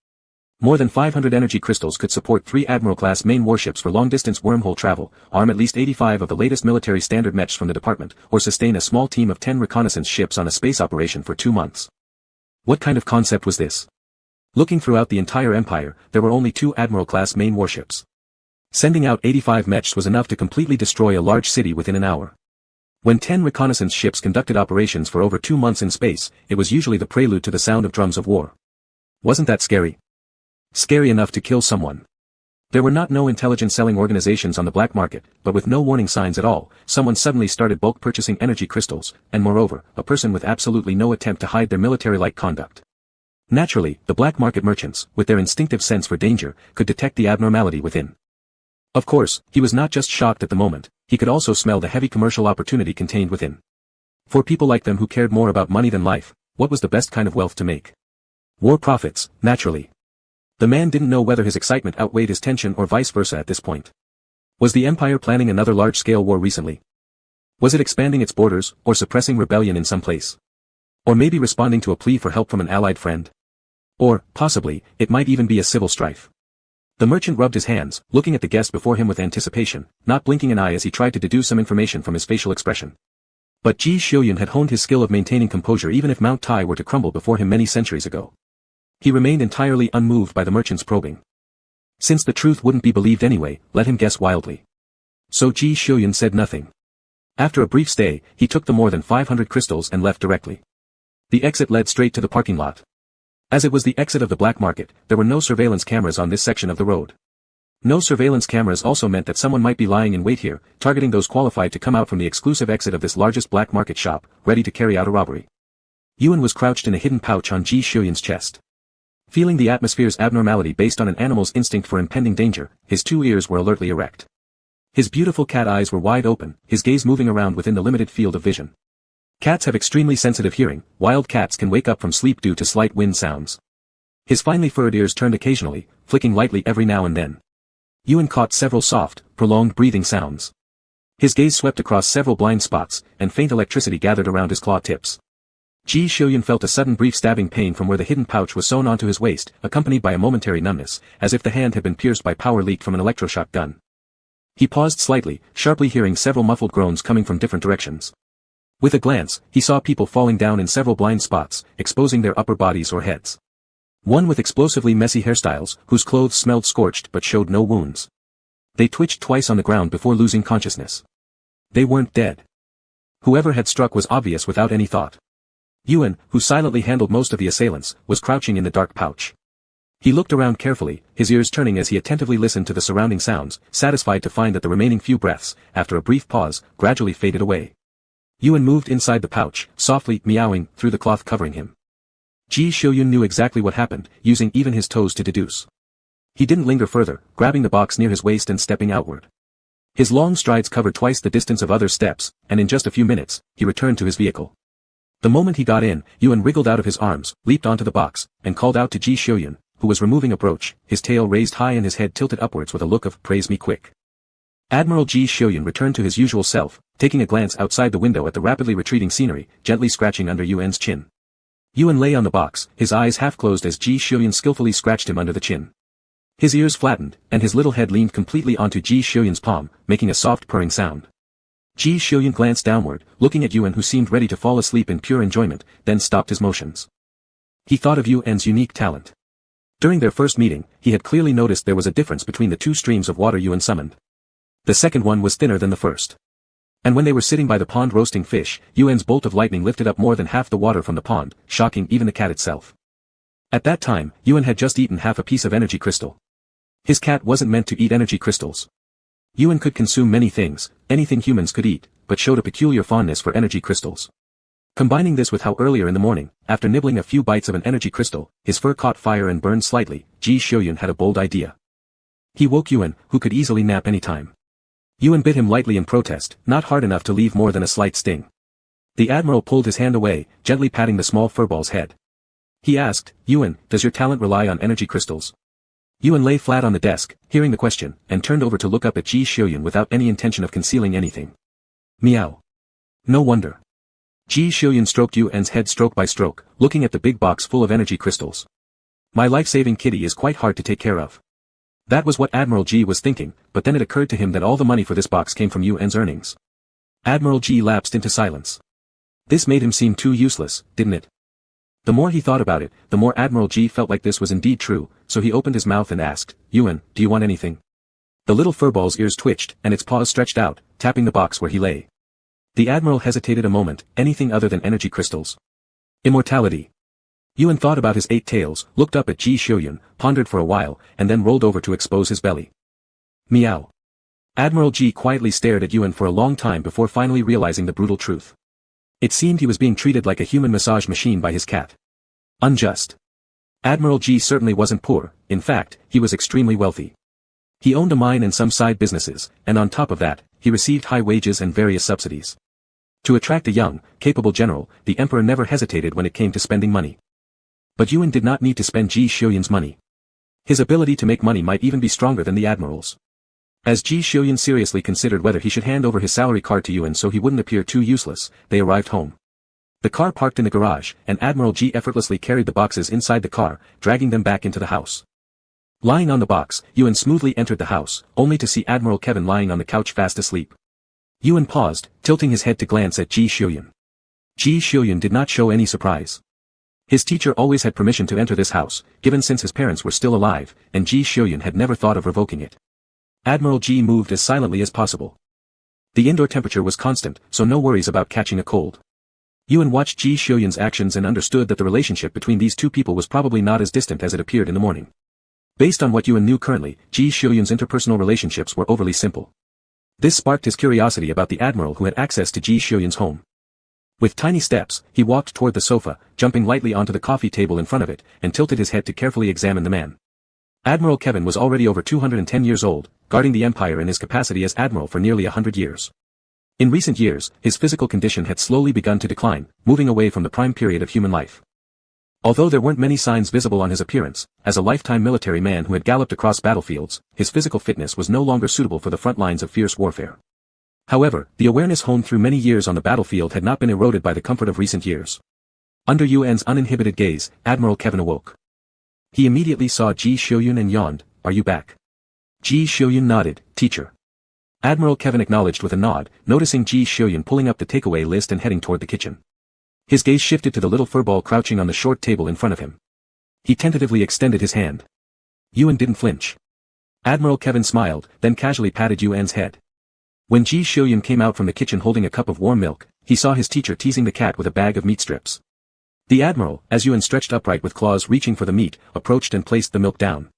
More than 500 energy crystals could support 3 Admiral-class main warships for long-distance wormhole travel, arm at least 85 of the latest military standard mechs from the department, or sustain a small team of 10 reconnaissance ships on a space operation for 2 months. What kind of concept was this? Looking throughout the entire empire, there were only 2 Admiral-class main warships. Sending out 85 mechs was enough to completely destroy a large city within an hour. When 10 reconnaissance ships conducted operations for over 2 months in space, it was usually the prelude to the sound of drums of war. Wasn't that scary? Scary enough to kill someone. There were no intelligence selling organizations on the black market, but with no warning signs at all, someone suddenly started bulk purchasing energy crystals, and moreover, a person with absolutely no attempt to hide their military-like conduct. Naturally, the black market merchants, with their instinctive sense for danger, could detect the abnormality within. Of course, he was not just shocked at the moment, he could also smell the heavy commercial opportunity contained within. For people like them who cared more about money than life, what was the best kind of wealth to make? War profits, naturally. The man didn't know whether his excitement outweighed his tension or vice versa at this point. Was the empire planning another large-scale war recently? Was it expanding its borders, or suppressing rebellion in some place? Or maybe responding to a plea for help from an allied friend? Or, possibly, it might even be a civil strife. The merchant rubbed his hands, looking at the guest before him with anticipation, not blinking an eye as he tried to deduce some information from his facial expression. But Ji Xiuyan had honed his skill of maintaining composure even if Mount Tai were to crumble before him many centuries ago. He remained entirely unmoved by the merchant's probing. Since the truth wouldn't be believed anyway, let him guess wildly. So Ji Xiuyan said nothing. After a brief stay, he took the more than 500 crystals and left directly. The exit led straight to the parking lot. As it was the exit of the black market, there were no surveillance cameras on this section of the road. No surveillance cameras also meant that someone might be lying in wait here, targeting those qualified to come out from the exclusive exit of this largest black market shop, ready to carry out a robbery. Yuan was crouched in a hidden pouch on Ji Xiuyan's chest. Feeling the atmosphere's abnormality based on an animal's instinct for impending danger, his 2 ears were alertly erect. His beautiful cat eyes were wide open, his gaze moving around within the limited field of vision. Cats have extremely sensitive hearing, wild cats can wake up from sleep due to slight wind sounds. His finely furred ears turned occasionally, flicking lightly every now and then. Yuan caught several soft, prolonged breathing sounds. His gaze swept across several blind spots, and faint electricity gathered around his claw tips. Ji Xiuyan felt a sudden brief stabbing pain from where the hidden pouch was sewn onto his waist, accompanied by a momentary numbness, as if the hand had been pierced by power leaked from an electroshock gun. He paused slightly, sharply hearing several muffled groans coming from different directions. With a glance, he saw people falling down in several blind spots, exposing their upper bodies or heads. One with explosively messy hairstyles, whose clothes smelled scorched but showed no wounds. They twitched twice on the ground before losing consciousness. They weren't dead. Whoever had struck was obvious without any thought. Yuan, who silently handled most of the assailants, was crouching in the dark pouch. He looked around carefully, his ears turning as he attentively listened to the surrounding sounds, satisfied to find that the remaining few breaths, after a brief pause, gradually faded away. Yuan moved inside the pouch, softly meowing through the cloth covering him. Ji Xiuyan knew exactly what happened, using even his toes to deduce. He didn't linger further, grabbing the box near his waist and stepping outward. His long strides covered twice the distance of other steps, and in just a few minutes, he returned to his vehicle. The moment he got in, Yuan wriggled out of his arms, leaped onto the box, and called out to Ji Xiuyan, who was removing a brooch, his tail raised high and his head tilted upwards with a look of "praise me quick." Admiral Ji Xiuyan returned to his usual self, taking a glance outside the window at the rapidly retreating scenery, gently scratching under Yuan's chin. Yuan lay on the box, his eyes half closed as Ji Xiuyan skillfully scratched him under the chin. His ears flattened, and his little head leaned completely onto Ji Xiuyan's palm, making a soft purring sound. Ji Xiuyan glanced downward, looking at Yuan who seemed ready to fall asleep in pure enjoyment, then stopped his motions. He thought of Yuan's unique talent. During their first meeting, he had clearly noticed there was a difference between the 2 streams of water Yuan summoned. The second one was thinner than the first. And when they were sitting by the pond roasting fish, Yuan's bolt of lightning lifted up more than half the water from the pond, shocking even the cat itself. At that time, Yuan had just eaten half a piece of energy crystal. His cat wasn't meant to eat energy crystals. Yuan could consume many things, anything humans could eat, but showed a peculiar fondness for energy crystals. Combining this with how earlier in the morning, after nibbling a few bites of an energy crystal, his fur caught fire and burned slightly, Ji Xiuyun had a bold idea. He woke Yuan, who could easily nap any time. Yuan bit him lightly in protest, not hard enough to leave more than a slight sting. The admiral pulled his hand away, gently patting the small furball's head. He asked, "Yuan, does your talent rely on energy crystals?" Yuan lay flat on the desk, hearing the question, and turned over to look up at Ji Xiuyun without any intention of concealing anything. Meow. No wonder. Ji Xiuyun stroked Yuan's head stroke by stroke, looking at the big box full of energy crystals. My life-saving kitty is quite hard to take care of. That was what Admiral Ji was thinking, but then it occurred to him that all the money for this box came from Yuan's earnings. Admiral Ji lapsed into silence. This made him seem too useless, didn't it? The more he thought about it, the more Admiral Ji felt like this was indeed true, so he opened his mouth and asked, "Yuan, do you want anything?" The little furball's ears twitched, and its paws stretched out, tapping the box where he lay. The Admiral hesitated a moment, anything other than energy crystals. Immortality. Yuan thought about his 8 tails, looked up at Ji Xiuyun, pondered for a while, and then rolled over to expose his belly. Meow. Admiral Ji quietly stared at Yuan for a long time before finally realizing the brutal truth. It seemed he was being treated like a human massage machine by his cat. Unjust. Admiral Ji certainly wasn't poor, in fact, he was extremely wealthy. He owned a mine and some side businesses, and on top of that, he received high wages and various subsidies. To attract a young, capable general, the emperor never hesitated when it came to spending money. But Yuan did not need to spend Ji Xiuyun's money. His ability to make money might even be stronger than the admiral's. As Ji Xiuyun seriously considered whether he should hand over his salary card to Yuan so he wouldn't appear too useless, they arrived home. The car parked in the garage, and Admiral Ji effortlessly carried the boxes inside the car, dragging them back into the house. Lying on the box, Yuan smoothly entered the house, only to see Admiral Kevin lying on the couch fast asleep. Yuan paused, tilting his head to glance at Ji Xiuyun. Ji Xiuyun did not show any surprise. His teacher always had permission to enter this house, given since his parents were still alive, and Ji Xiuyun had never thought of revoking it. Admiral Ji moved as silently as possible. The indoor temperature was constant, so no worries about catching a cold. Yuan watched Ji Xiuyun's actions and understood that the relationship between these two people was probably not as distant as it appeared in the morning. Based on what Yuan knew currently, Ji Xiuyun's interpersonal relationships were overly simple. This sparked his curiosity about the admiral who had access to Ji Xiuyun's home. With tiny steps, he walked toward the sofa, jumping lightly onto the coffee table in front of it, and tilted his head to carefully examine the man. Admiral Kevin was already over 210 years old, guarding the empire in his capacity as admiral for nearly 100 years. In recent years, his physical condition had slowly begun to decline, moving away from the prime period of human life. Although there weren't many signs visible on his appearance, as a lifetime military man who had galloped across battlefields, his physical fitness was no longer suitable for the front lines of fierce warfare. However, the awareness honed through many years on the battlefield had not been eroded by the comfort of recent years. Under Yuan's uninhibited gaze, Admiral Kevin awoke. He immediately saw Ji Xiuyun and yawned, "Are you back?" Ji Xiuyun nodded, "Teacher." Admiral Kevin acknowledged with a nod, noticing Ji Xiuyun pulling up the takeaway list and heading toward the kitchen. His gaze shifted to the little furball crouching on the short table in front of him. He tentatively extended his hand. Yuan didn't flinch. Admiral Kevin smiled, then casually patted Yuan's head. When Ji Xiuyun came out from the kitchen holding a cup of warm milk, he saw his teacher teasing the cat with a bag of meat strips. The admiral, as Yuan stretched upright with claws reaching for the meat, approached and placed the milk down.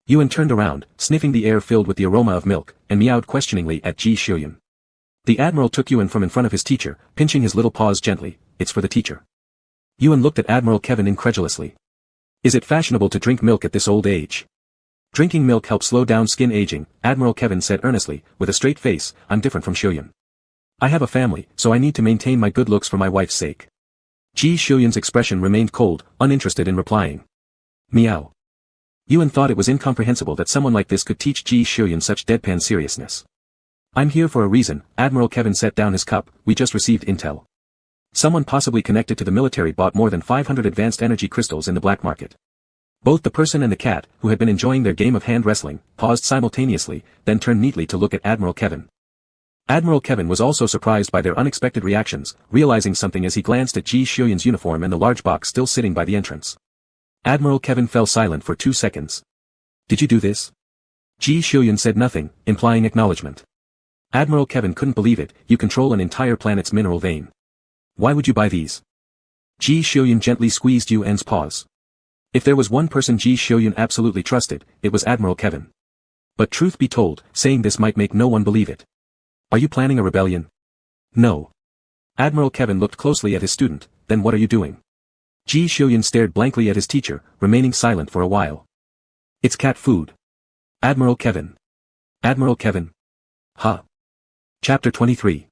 Yuan turned around, sniffing the air filled with the aroma of milk, and meowed questioningly at Ji Xiuyun. The admiral took Yuan from in front of his teacher, pinching his little paws gently. "It's for the teacher." Yuan looked at Admiral Kevin incredulously. "Is it fashionable to drink milk at this old age?" "Drinking milk helps slow down skin aging," Admiral Kevin said earnestly, with a straight face. "I'm different from Xiuyun. I have a family, so I need to maintain my good looks for my wife's sake." Ji Xiuyun's expression remained cold, uninterested in replying. Meow. Yuan thought it was incomprehensible that someone like this could teach Ji Xiuyun such deadpan seriousness. "I'm here for a reason," Admiral Kevin set down his cup. "We just received intel. Someone possibly connected to the military bought more than 500 advanced energy crystals in the black market." Both the person and the cat, who had been enjoying their game of hand wrestling, paused simultaneously, then turned neatly to look at Admiral Kevin. Admiral Kevin was also surprised by their unexpected reactions, realizing something as he glanced at Ji Xiuyun's uniform and the large box still sitting by the entrance. Admiral Kevin fell silent for 2 seconds. "Did you do this?" Ji Xiuyun said nothing, implying acknowledgement. Admiral Kevin couldn't believe it. "You control an entire planet's mineral vein. Why would you buy these?" Ji Xiuyun gently squeezed Yuan's paws. If there was one person Ji Xiuyun absolutely trusted, it was Admiral Kevin. But truth be told, saying this might make no one believe it. "Are you planning a rebellion?" "No." Admiral Kevin looked closely at his student. Then what are you doing? Ji Xiuyun stared blankly at his teacher, remaining silent for a while. It's cat food. Admiral Kevin. Admiral Kevin. Huh. Chapter 23.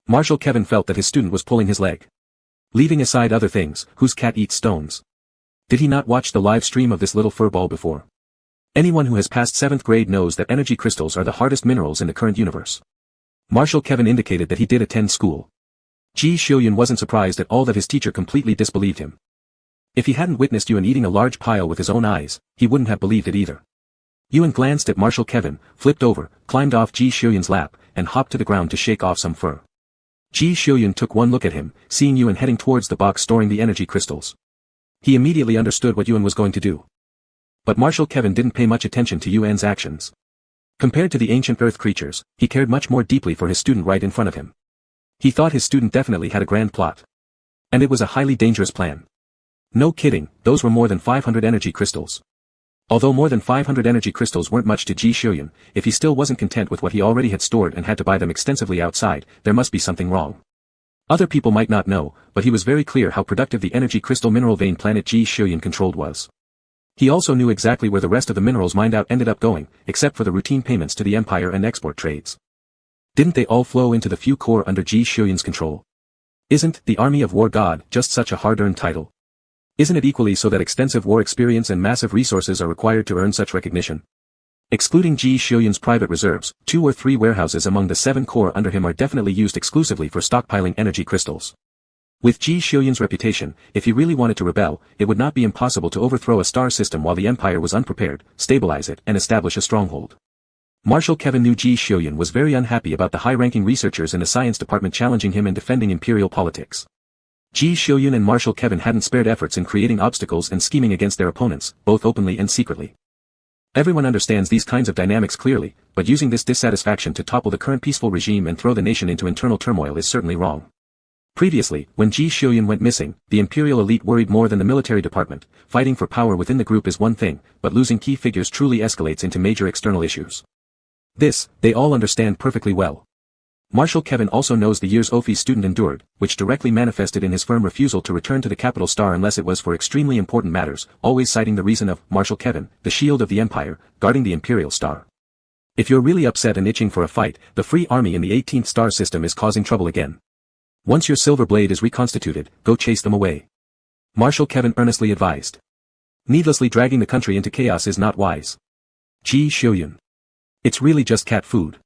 Marshal Kevin felt that his student was pulling his leg. Leaving aside other things, whose cat eats stones? Did he not watch the live stream of this little furball before? Anyone who has passed 7th grade knows that energy crystals are the hardest minerals in the current universe. Marshal Kevin indicated that he did attend school. Ji Xiuyun wasn't surprised at all that his teacher completely disbelieved him. If he hadn't witnessed Yuan eating a large pile with his own eyes, he wouldn't have believed it either. Yuan glanced at Marshal Kevin, flipped over, climbed off Ji Xiuyun's lap, and hopped to the ground to shake off some fur. Ji Xiuyun took one look at him, seeing Yuan heading towards the box storing the energy crystals. He immediately understood what Yuan was going to do. But Marshal Kevin didn't pay much attention to Yuan's actions. Compared to the ancient earth creatures, he cared much more deeply for his student right in front of him. He thought his student definitely had a grand plot. And it was a highly dangerous plan. No kidding, those were more than 500 energy crystals. Although more than 500 energy crystals weren't much to Ji Xiuyun, if he still wasn't content with what he already had stored and had to buy them extensively outside, there must be something wrong. Other people might not know, but he was very clear how productive the energy crystal mineral vein planet Ji Xiuyun controlled was. He also knew exactly where the rest of the minerals mined out ended up going, except for the routine payments to the Empire and export trades. Didn't they all flow into the few core under Ji Xiuyun's control? Isn't the Army of War God just such a hard-earned title? Isn't it equally so that extensive war experience and massive resources are required to earn such recognition? Excluding Ji Xiuyun's private reserves, 2 or 3 warehouses among the 7 core under him are definitely used exclusively for stockpiling energy crystals. With Ji Xiuyun's reputation, if he really wanted to rebel, it would not be impossible to overthrow a star system while the Empire was unprepared, stabilize it, and establish a stronghold. Marshal Kevin knew Ji Xiuyun was very unhappy about the high-ranking researchers in the science department challenging him and defending imperial politics. Ji Xiuyun and Marshal Kevin hadn't spared efforts in creating obstacles and scheming against their opponents, both openly and secretly. Everyone understands these kinds of dynamics clearly, but using this dissatisfaction to topple the current peaceful regime and throw the nation into internal turmoil is certainly wrong. Previously, when Ji Xiuyun went missing, the imperial elite worried more than the military department. Fighting for power within the group is one thing, but losing key figures truly escalates into major external issues. This, they all understand perfectly well. Marshal Kevin also knows the years Ophi's student endured, which directly manifested in his firm refusal to return to the capital star unless it was for extremely important matters, always citing the reason of Marshal Kevin, the shield of the Empire, guarding the Imperial Star. If you're really upset and itching for a fight, the Free Army in the 18th star system is causing trouble again. Once your Silver Blade is reconstituted, go chase them away. Marshal Kevin earnestly advised. Needlessly dragging the country into chaos is not wise. Ji Xiuyun. It's really just cat food.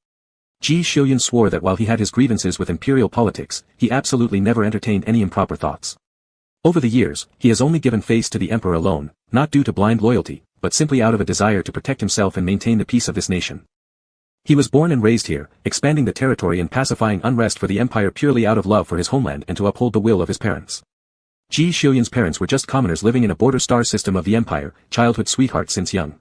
Ji Xiuyun swore that while he had his grievances with imperial politics, he absolutely never entertained any improper thoughts. Over the years, he has only given face to the emperor alone, not due to blind loyalty, but simply out of a desire to protect himself and maintain the peace of this nation. He was born and raised here, expanding the territory and pacifying unrest for the empire purely out of love for his homeland and to uphold the will of his parents. Ji Xiuyun's parents were just commoners living in a border star system of the empire, childhood sweethearts since young.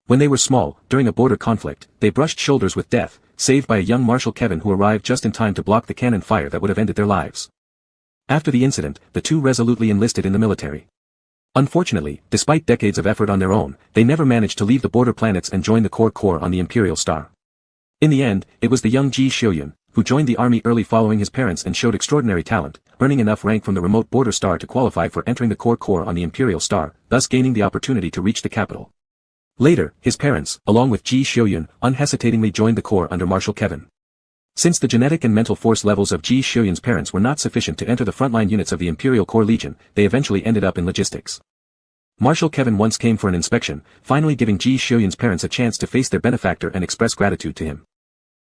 When they were small, during a border conflict, they brushed shoulders with death, saved by a young Marshal Kevin who arrived just in time to block the cannon fire that would have ended their lives. After the incident, the two resolutely enlisted in the military. Unfortunately, despite decades of effort on their own, they never managed to leave the border planets and join the core on the Imperial Star. In the end, it was the young Ji Xiuyun, who joined the army early following his parents and showed extraordinary talent, earning enough rank from the remote border star to qualify for entering the core on the Imperial Star, thus gaining the opportunity to reach the capital. Later, his parents, along with Ji Xiuyun, unhesitatingly joined the core under Marshal Kevin. Since the genetic and mental force levels of Ji Xiuyun's parents were not sufficient to enter the frontline units of the Imperial Corps Legion, they eventually ended up in logistics. Marshal Kevin once came for an inspection, finally giving Ji Xiuyun's parents a chance to face their benefactor and express gratitude to him.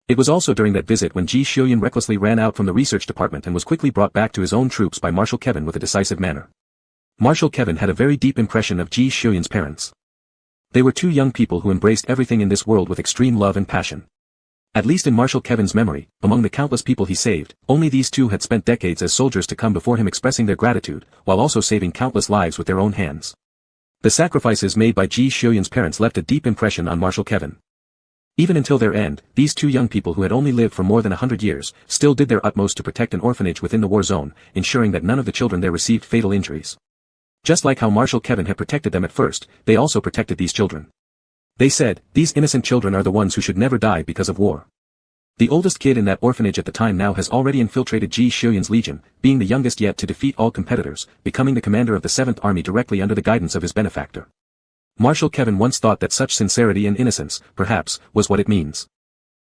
It was also during that visit when Ji Xiuyun recklessly ran out from the research department and was quickly brought back to his own troops by Marshal Kevin with a decisive manner. Marshal Kevin had a very deep impression of Ji Xiuyun's parents. They were two young people who embraced everything in this world with extreme love and passion. At least in Marshal Kevin's memory, among the countless people he saved, only these two had spent decades as soldiers to come before him expressing their gratitude, while also saving countless lives with their own hands. The sacrifices made by Ji Xiuyun's parents left a deep impression on Marshal Kevin. Even until their end, these two young people who had only lived for more than 100 years, still did their utmost to protect an orphanage within the war zone, ensuring that none of the children there received fatal injuries. Just like how Marshal Kevin had protected them at first, they also protected these children. They said, these innocent children are the ones who should never die because of war. The oldest kid in that orphanage at the time now has already infiltrated Ji Shiyun's legion, being the youngest yet to defeat all competitors, becoming the commander of the 7th Army directly under the guidance of his benefactor. Marshal Kevin once thought that such sincerity and innocence, perhaps, was what it means.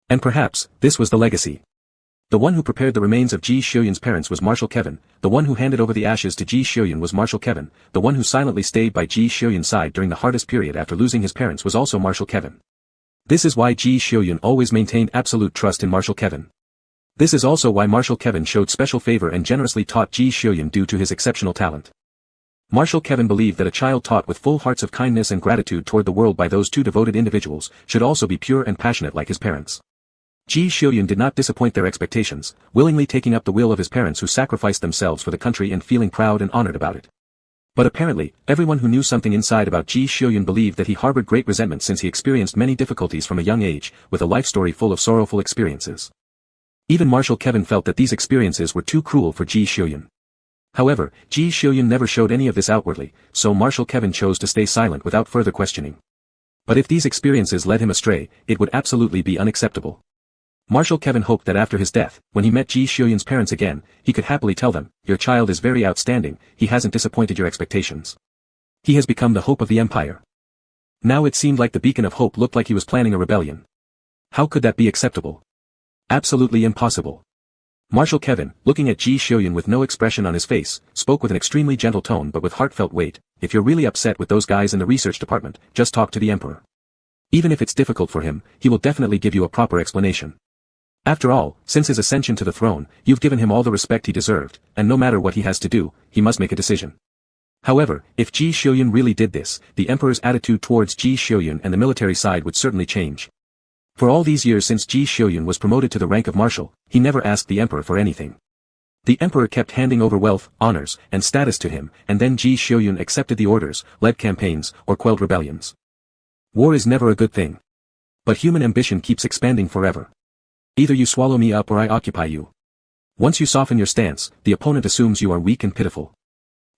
And perhaps, this was the legacy. The one who prepared the remains of Ji Shiyun's parents was Marshal Kevin, the one who handed over the ashes to Ji Shiyun was Marshal Kevin, the one who silently stayed by Ji Shiyun's side during the hardest period after losing his parents was also Marshal Kevin. This is why Ji Shiyun always maintained absolute trust in Marshal Kevin. This is also why Marshal Kevin showed special favor and generously taught Ji Shiyun due to his exceptional talent. Marshal Kevin believed that a child taught with full hearts of kindness and gratitude toward the world by those two devoted individuals should also be pure and passionate like his parents. Ji Shiyun did not disappoint their expectations, willingly taking up the will of his parents who sacrificed themselves for the country and feeling proud and honored about it. But apparently, everyone who knew something inside about Ji Shiyun believed that he harbored great resentment since he experienced many difficulties from a young age, with a life story full of sorrowful experiences. Even Marshal Kevin felt that these experiences were too cruel for Ji Shiyun. However, Ji Shiyun never showed any of this outwardly, so Marshal Kevin chose to stay silent without further questioning. But if these experiences led him astray, it would absolutely be unacceptable. Marshal Kevin hoped that after his death, when he met Ji Shiyun's parents again, he could happily tell them, "Your child is very outstanding, he hasn't disappointed your expectations. He has become the hope of the empire." Now it seemed like the beacon of hope looked like he was planning a rebellion. How could that be acceptable? Absolutely impossible. Marshal Kevin, looking at Ji Shiyun with no expression on his face, spoke with an extremely gentle tone but with heartfelt weight. "If you're really upset with those guys in the research department, just talk to the emperor. Even if it's difficult for him, he will definitely give you a proper explanation. After all, since his ascension to the throne, you've given him all the respect he deserved, and no matter what he has to do, he must make a decision." However, if Ji Shiyun really did this, the emperor's attitude towards Ji Shiyun and the military side would certainly change. For all these years since Ji Shiyun was promoted to the rank of marshal, he never asked the emperor for anything. The emperor kept handing over wealth, honors, and status to him, and then Ji Shiyun accepted the orders, led campaigns, or quelled rebellions. War is never a good thing. But human ambition keeps expanding forever. Either you swallow me up or I occupy you. Once you soften your stance, the opponent assumes you are weak and pitiful.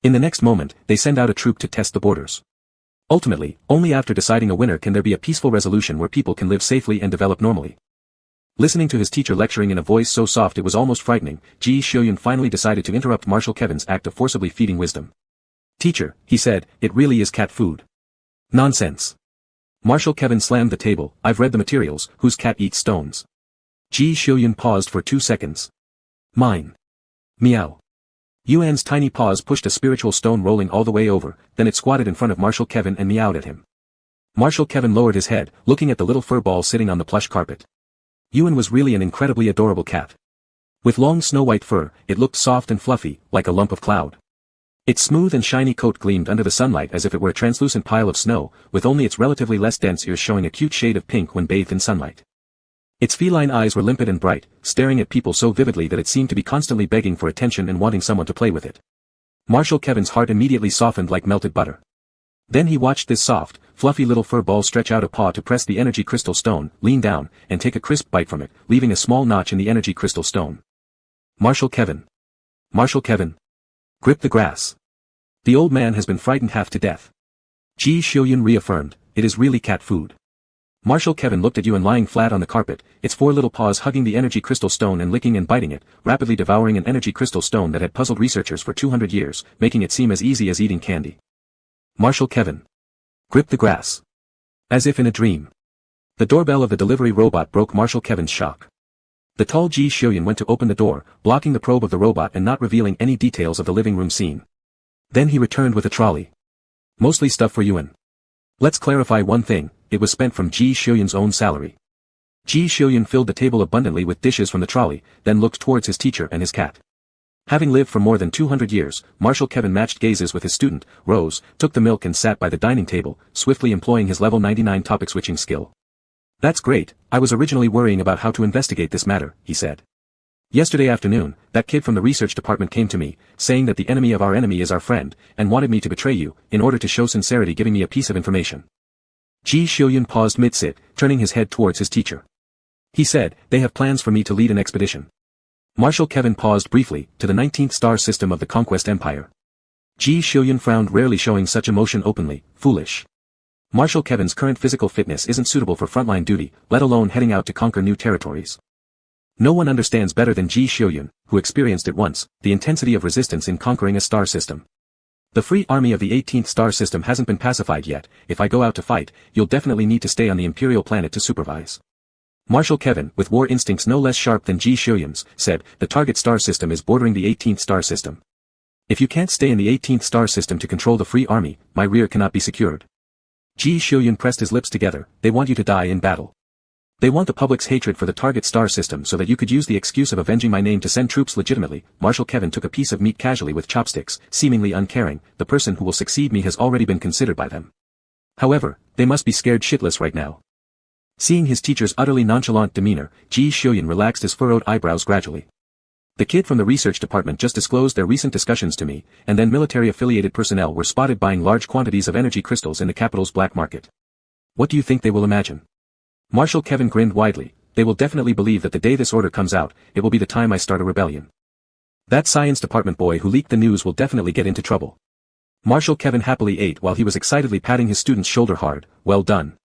In the next moment, they send out a troop to test the borders. Ultimately, only after deciding a winner can there be a peaceful resolution where people can live safely and develop normally. Listening to his teacher lecturing in a voice so soft it was almost frightening, Ji Shiyun finally decided to interrupt Marshal Kevin's act of forcibly feeding wisdom. "Teacher," he said, "it really is cat food." "Nonsense." Marshal Kevin slammed the table. "I've read the materials, whose cat eats stones." Ji Shiyun paused for 2 seconds. "Mine." "Meow." Yuan's tiny paws pushed a spiritual stone rolling all the way over, then it squatted in front of Marshal Kevin and meowed at him. Marshal Kevin lowered his head, looking at the little fur ball sitting on the plush carpet. Yuan was really an incredibly adorable cat. With long snow-white fur, it looked soft and fluffy, like a lump of cloud. Its smooth and shiny coat gleamed under the sunlight as if it were a translucent pile of snow, with only its relatively less dense ears showing a cute shade of pink when bathed in sunlight. Its feline eyes were limpid and bright, staring at people so vividly that it seemed to be constantly begging for attention and wanting someone to play with it. Marshal Kevin's heart immediately softened like melted butter. Then he watched this soft, fluffy little fur ball stretch out a paw to press the energy crystal stone, lean down, and take a crisp bite from it, leaving a small notch in the energy crystal stone. "Marshal Kevin. Marshal Kevin. Grip the grass. The old man has been frightened half to death." Ji Shiyun reaffirmed, "It is really cat food." Marshal Kevin looked at Yuan lying flat on the carpet, its 4 little paws hugging the energy crystal stone and licking and biting it, rapidly devouring an energy crystal stone that had puzzled researchers for 200 years, making it seem as easy as eating candy. "Marshal Kevin. Grip the grass." As if in a dream. The doorbell of the delivery robot broke Marshal Kevin's shock. The tall Ji Shiyun went to open the door, blocking the probe of the robot and not revealing any details of the living room scene. Then he returned with a trolley. "Mostly stuff for Yuan. Let's clarify one thing, it was spent from Ji Shiyun's own salary." Ji Shiyun filled the table abundantly with dishes from the trolley, then looked towards his teacher and his cat. Having lived for more than 200 years, Marshal Kevin matched gazes with his student, rose, took the milk and sat by the dining table, swiftly employing his level 99 topic switching skill. "That's great, I was originally worrying about how to investigate this matter," he said. "Yesterday afternoon, that kid from the research department came to me, saying that the enemy of our enemy is our friend, and wanted me to betray you, in order to show sincerity giving me a piece of information." Ji Shiyun paused mid-sit, turning his head towards his teacher. He said, "They have plans for me to lead an expedition." Marshal Kevin paused briefly, to the 19th star system of the Conquest Empire. Ji Shiyun frowned, rarely showing such emotion openly. Foolish. Marshal Kevin's current physical fitness isn't suitable for frontline duty, let alone heading out to conquer new territories. No one understands better than Ji Xiuyun, who experienced it once, the intensity of resistance in conquering a star system. The free army of the 18th star system hasn't been pacified yet. If I go out to fight, you'll definitely need to stay on the Imperial planet to supervise. Marshal Kevin, with war instincts no less sharp than Ji Xiuyun's, said, the target star system is bordering the 18th star system. If you can't stay in the 18th star system to control the free army, my rear cannot be secured. Ji Xiuyun pressed his lips together. They want you to die in battle. They want the public's hatred for the target star system so that you could use the excuse of avenging my name to send troops legitimately. Marshal Kevin took a piece of meat casually with chopsticks, seemingly uncaring. The person who will succeed me has already been considered by them. However, they must be scared shitless right now. Seeing his teacher's utterly nonchalant demeanor, Ji Xiuyun relaxed his furrowed eyebrows gradually. The kid from the research department just disclosed their recent discussions to me, and then military-affiliated personnel were spotted buying large quantities of energy crystals in the capital's black market. What do you think they will imagine? Marshal Kevin grinned widely. They will definitely believe that the day this order comes out, it will be the time I start a rebellion. That science department boy who leaked the news will definitely get into trouble. Marshal Kevin happily ate while he was excitedly patting his student's shoulder hard. Well done.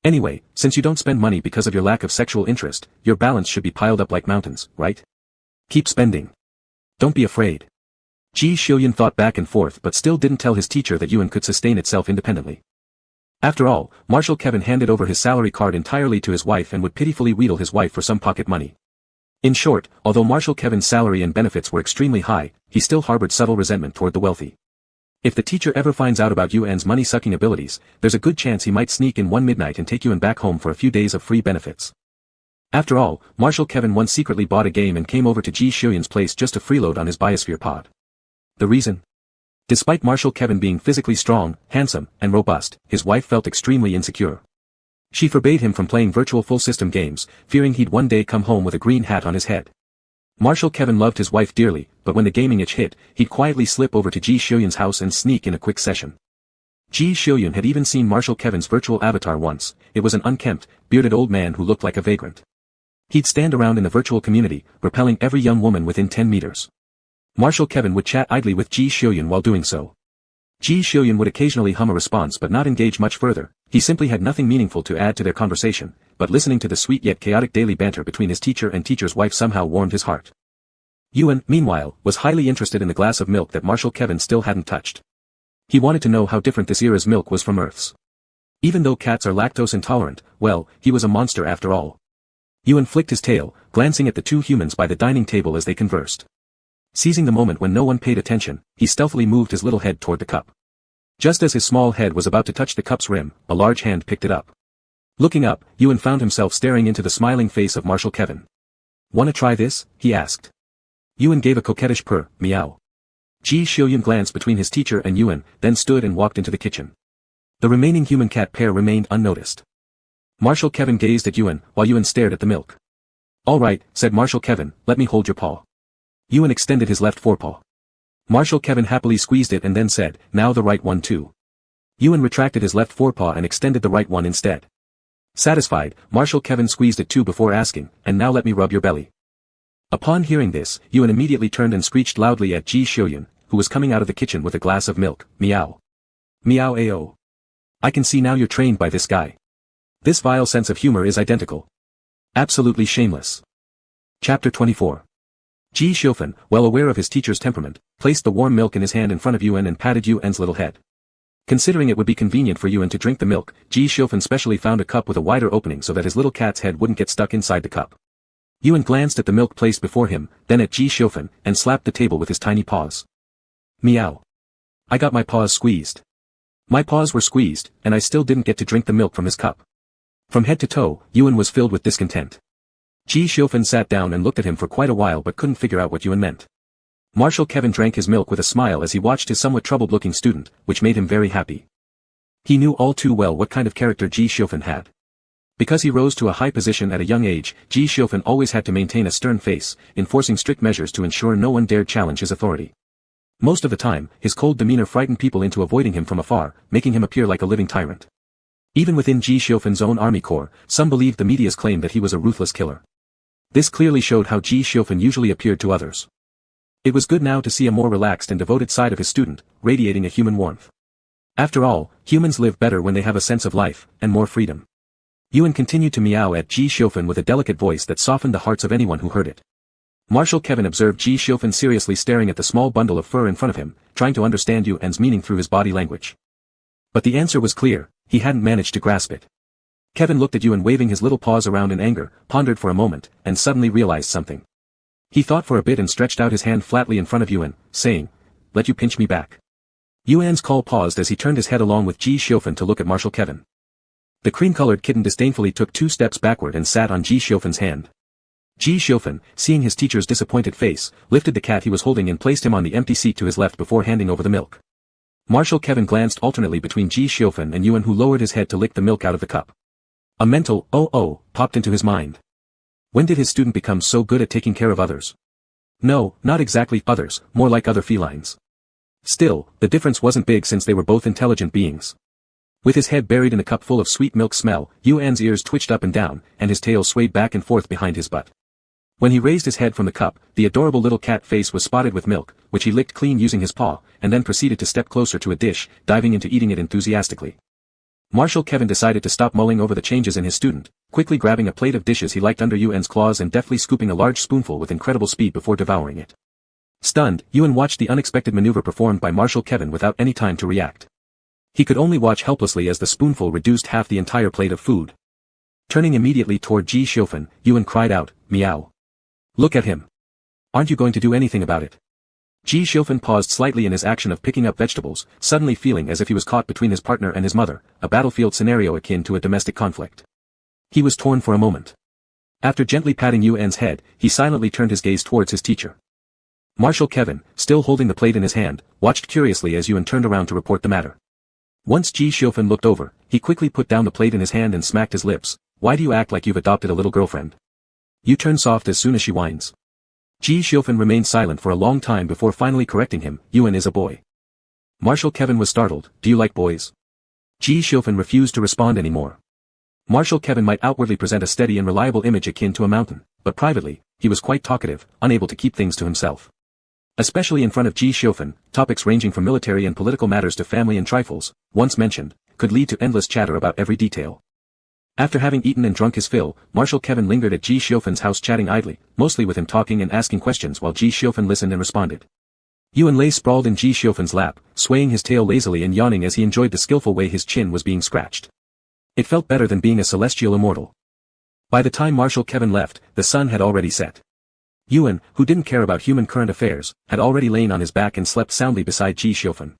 Anyway, since you don't spend money because of your lack of sexual interest, your balance should be piled up like mountains, right? Keep spending. Don't be afraid. Ji Xiuyun thought back and forth but still didn't tell his teacher that Yuan could sustain itself independently. After all, Marshal Kevin handed over his salary card entirely to his wife and would pitifully wheedle his wife for some pocket money. In short, although Marshal Kevin's salary and benefits were extremely high, he still harbored subtle resentment toward the wealthy. If the teacher ever finds out about Yuan's money-sucking abilities, there's a good chance he might sneak in one midnight and take Yuan back home for a few days of free benefits. After all, Marshal Kevin once secretly bought a game and came over to Ji Xiuyun's place just to freeload on his biosphere pod. The reason? Despite Marshal Kevin being physically strong, handsome, and robust, his wife felt extremely insecure. She forbade him from playing virtual full-system games, fearing he'd one day come home with a green hat on his head. Marshal Kevin loved his wife dearly, but when the gaming itch hit, he'd quietly slip over to Ji Xiuyun's house and sneak in a quick session. Ji Xiuyun had even seen Marshal Kevin's virtual avatar once. It was an unkempt, bearded old man who looked like a vagrant. He'd stand around in the virtual community, repelling every young woman within 10 meters. Marshal Kevin would chat idly with Ji Xiuyun while doing so. Ji Xiuyun would occasionally hum a response but not engage much further. He simply had nothing meaningful to add to their conversation, but listening to the sweet yet chaotic daily banter between his teacher and teacher's wife somehow warmed his heart. Yuan, meanwhile, was highly interested in the glass of milk that Marshal Kevin still hadn't touched. He wanted to know how different this era's milk was from Earth's. Even though cats are lactose intolerant, well, he was a monster after all. Yuan flicked his tail, glancing at the two humans by the dining table as they conversed. Seizing the moment when no one paid attention, he stealthily moved his little head toward the cup. Just as his small head was about to touch the cup's rim, a large hand picked it up. Looking up, Yuan found himself staring into the smiling face of Marshal Kevin. "Wanna try this?" he asked. Yuan gave a coquettish purr, meow. Ji Xiuyun glanced between his teacher and Yuan, then stood and walked into the kitchen. The remaining human-cat pair remained unnoticed. Marshal Kevin gazed at Yuan, while Yuan stared at the milk. "All right," said Marshal Kevin, "let me hold your paw." Yuan extended his left forepaw. Marshal Kevin happily squeezed it and then said, "Now the right one too." Yuan retracted his left forepaw and extended the right one instead. Satisfied, Marshal Kevin squeezed it too before asking, "And now let me rub your belly." Upon hearing this, Yuan immediately turned and screeched loudly at Ji Xiuyun, who was coming out of the kitchen with a glass of milk, "Meow. Meow ao. I can see now you're trained by this guy. This vile sense of humor is identical. Absolutely shameless." Chapter 24. Ji Xiuyun, well aware of his teacher's temperament, placed the warm milk in his hand in front of Yuan and patted Yuan's little head. Considering it would be convenient for Yuan to drink the milk, Ji Xiuyun specially found a cup with a wider opening so that his little cat's head wouldn't get stuck inside the cup. Yuan glanced at the milk placed before him, then at Ji Xiuyun, and slapped the table with his tiny paws. "Meow. I got my paws squeezed. My paws were squeezed, and I still didn't get to drink the milk from his cup." From head to toe, Yuan was filled with discontent. Ji Xiuyun sat down and looked at him for quite a while but couldn't figure out what Yuan meant. Marshal Kevin drank his milk with a smile as he watched his somewhat troubled-looking student, which made him very happy. He knew all too well what kind of character Ji Xiuyun had. Because he rose to a high position at a young age, Ji Xiuyun always had to maintain a stern face, enforcing strict measures to ensure no one dared challenge his authority. Most of the time, his cold demeanor frightened people into avoiding him from afar, making him appear like a living tyrant. Even within Ji Xiuyun's own army corps, some believed the media's claim that he was a ruthless killer. This clearly showed how Ji Xiuyun usually appeared to others. It was good now to see a more relaxed and devoted side of his student, radiating a human warmth. After all, humans live better when they have a sense of life, and more freedom. Yuan continued to meow at Ji Xiofan with a delicate voice that softened the hearts of anyone who heard it. Marshal Kevin observed Ji Xiofan seriously staring at the small bundle of fur in front of him, trying to understand Yuan's meaning through his body language. But the answer was clear, he hadn't managed to grasp it. Kevin looked at Yuan waving his little paws around in anger, pondered for a moment, and suddenly realized something. He thought for a bit and stretched out his hand flatly in front of Yuan, saying, "Let you pinch me back." Yuan's call paused as he turned his head along with Ji Xiofan to look at Marshal Kevin. The cream-colored kitten disdainfully took 2 steps backward and sat on Ji Xiufan's hand. Ji Xiufan, seeing his teacher's disappointed face, lifted the cat he was holding and placed him on the empty seat to his left before handing over the milk. Marshal Kevin glanced alternately between Ji Xiufan and Yuan, who lowered his head to lick the milk out of the cup. A mental "oh" popped into his mind. When did his student become so good at taking care of others? No, not exactly others, more like other felines. Still, the difference wasn't big since they were both intelligent beings. With his head buried in a cup full of sweet milk smell, Yuan's ears twitched up and down, and his tail swayed back and forth behind his butt. When he raised his head from the cup, the adorable little cat face was spotted with milk, which he licked clean using his paw, and then proceeded to step closer to a dish, diving into eating it enthusiastically. Marshal Kevin decided to stop mulling over the changes in his student, quickly grabbing a plate of dishes he liked under Yuan's claws and deftly scooping a large spoonful with incredible speed before devouring it. Stunned, Yuan watched the unexpected maneuver performed by Marshal Kevin without any time to react. He could only watch helplessly as the spoonful reduced half the entire plate of food. Turning immediately toward Ji Xiufan, Yuan cried out, "Meow. Look at him. Aren't you going to do anything about it?" Ji Xiufan paused slightly in his action of picking up vegetables, suddenly feeling as if he was caught between his partner and his mother, a battlefield scenario akin to a domestic conflict. He was torn for a moment. After gently patting Yuan's head, he silently turned his gaze towards his teacher. Marshal Kevin, still holding the plate in his hand, watched curiously as Yuan turned around to report the matter. Once Ji Xiufan looked over, he quickly put down the plate in his hand and smacked his lips. "Why do you act like you've adopted a little girlfriend? You turn soft as soon as she whines." Ji Xiufan remained silent for a long time before finally correcting him, "Yuan is a boy." Marshal Kevin was startled. "Do you like boys?" Ji Xiufan refused to respond anymore. Marshal Kevin might outwardly present a steady and reliable image akin to a mountain, but privately, he was quite talkative, unable to keep things to himself. Especially in front of Ji Xiufan, topics ranging from military and political matters to family and trifles, once mentioned, could lead to endless chatter about every detail. After having eaten and drunk his fill, Marshal Kevin lingered at Ji Xiufan's house chatting idly, mostly with him talking and asking questions while Ji Xiufan listened and responded. Yuan lay sprawled in Ji Xiufan's lap, swaying his tail lazily and yawning as he enjoyed the skillful way his chin was being scratched. It felt better than being a celestial immortal. By the time Marshal Kevin left, the sun had already set. Yuan, who didn't care about human current affairs, had already lain on his back and slept soundly beside Ji Xiufan.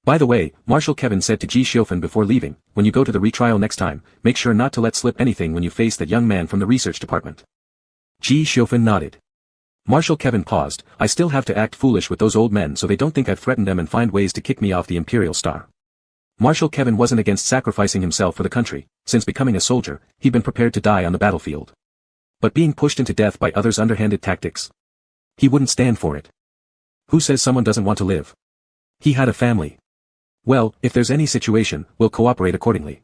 By the way, Marshal Kevin said to Ji Xiufan before leaving, "When you go to the retrial next time, make sure not to let slip anything when you face that young man from the research department." Ji Xiufan nodded. Marshal Kevin paused. "I still have to act foolish with those old men so they don't think I've threatened them and find ways to kick me off the Imperial Star." Marshal Kevin wasn't against sacrificing himself for the country. Since becoming a soldier, he'd been prepared to die on the battlefield. But being pushed into death by others' underhanded tactics? He wouldn't stand for it. Who says someone doesn't want to live? He had a family. Well, if there's any situation, we'll cooperate accordingly.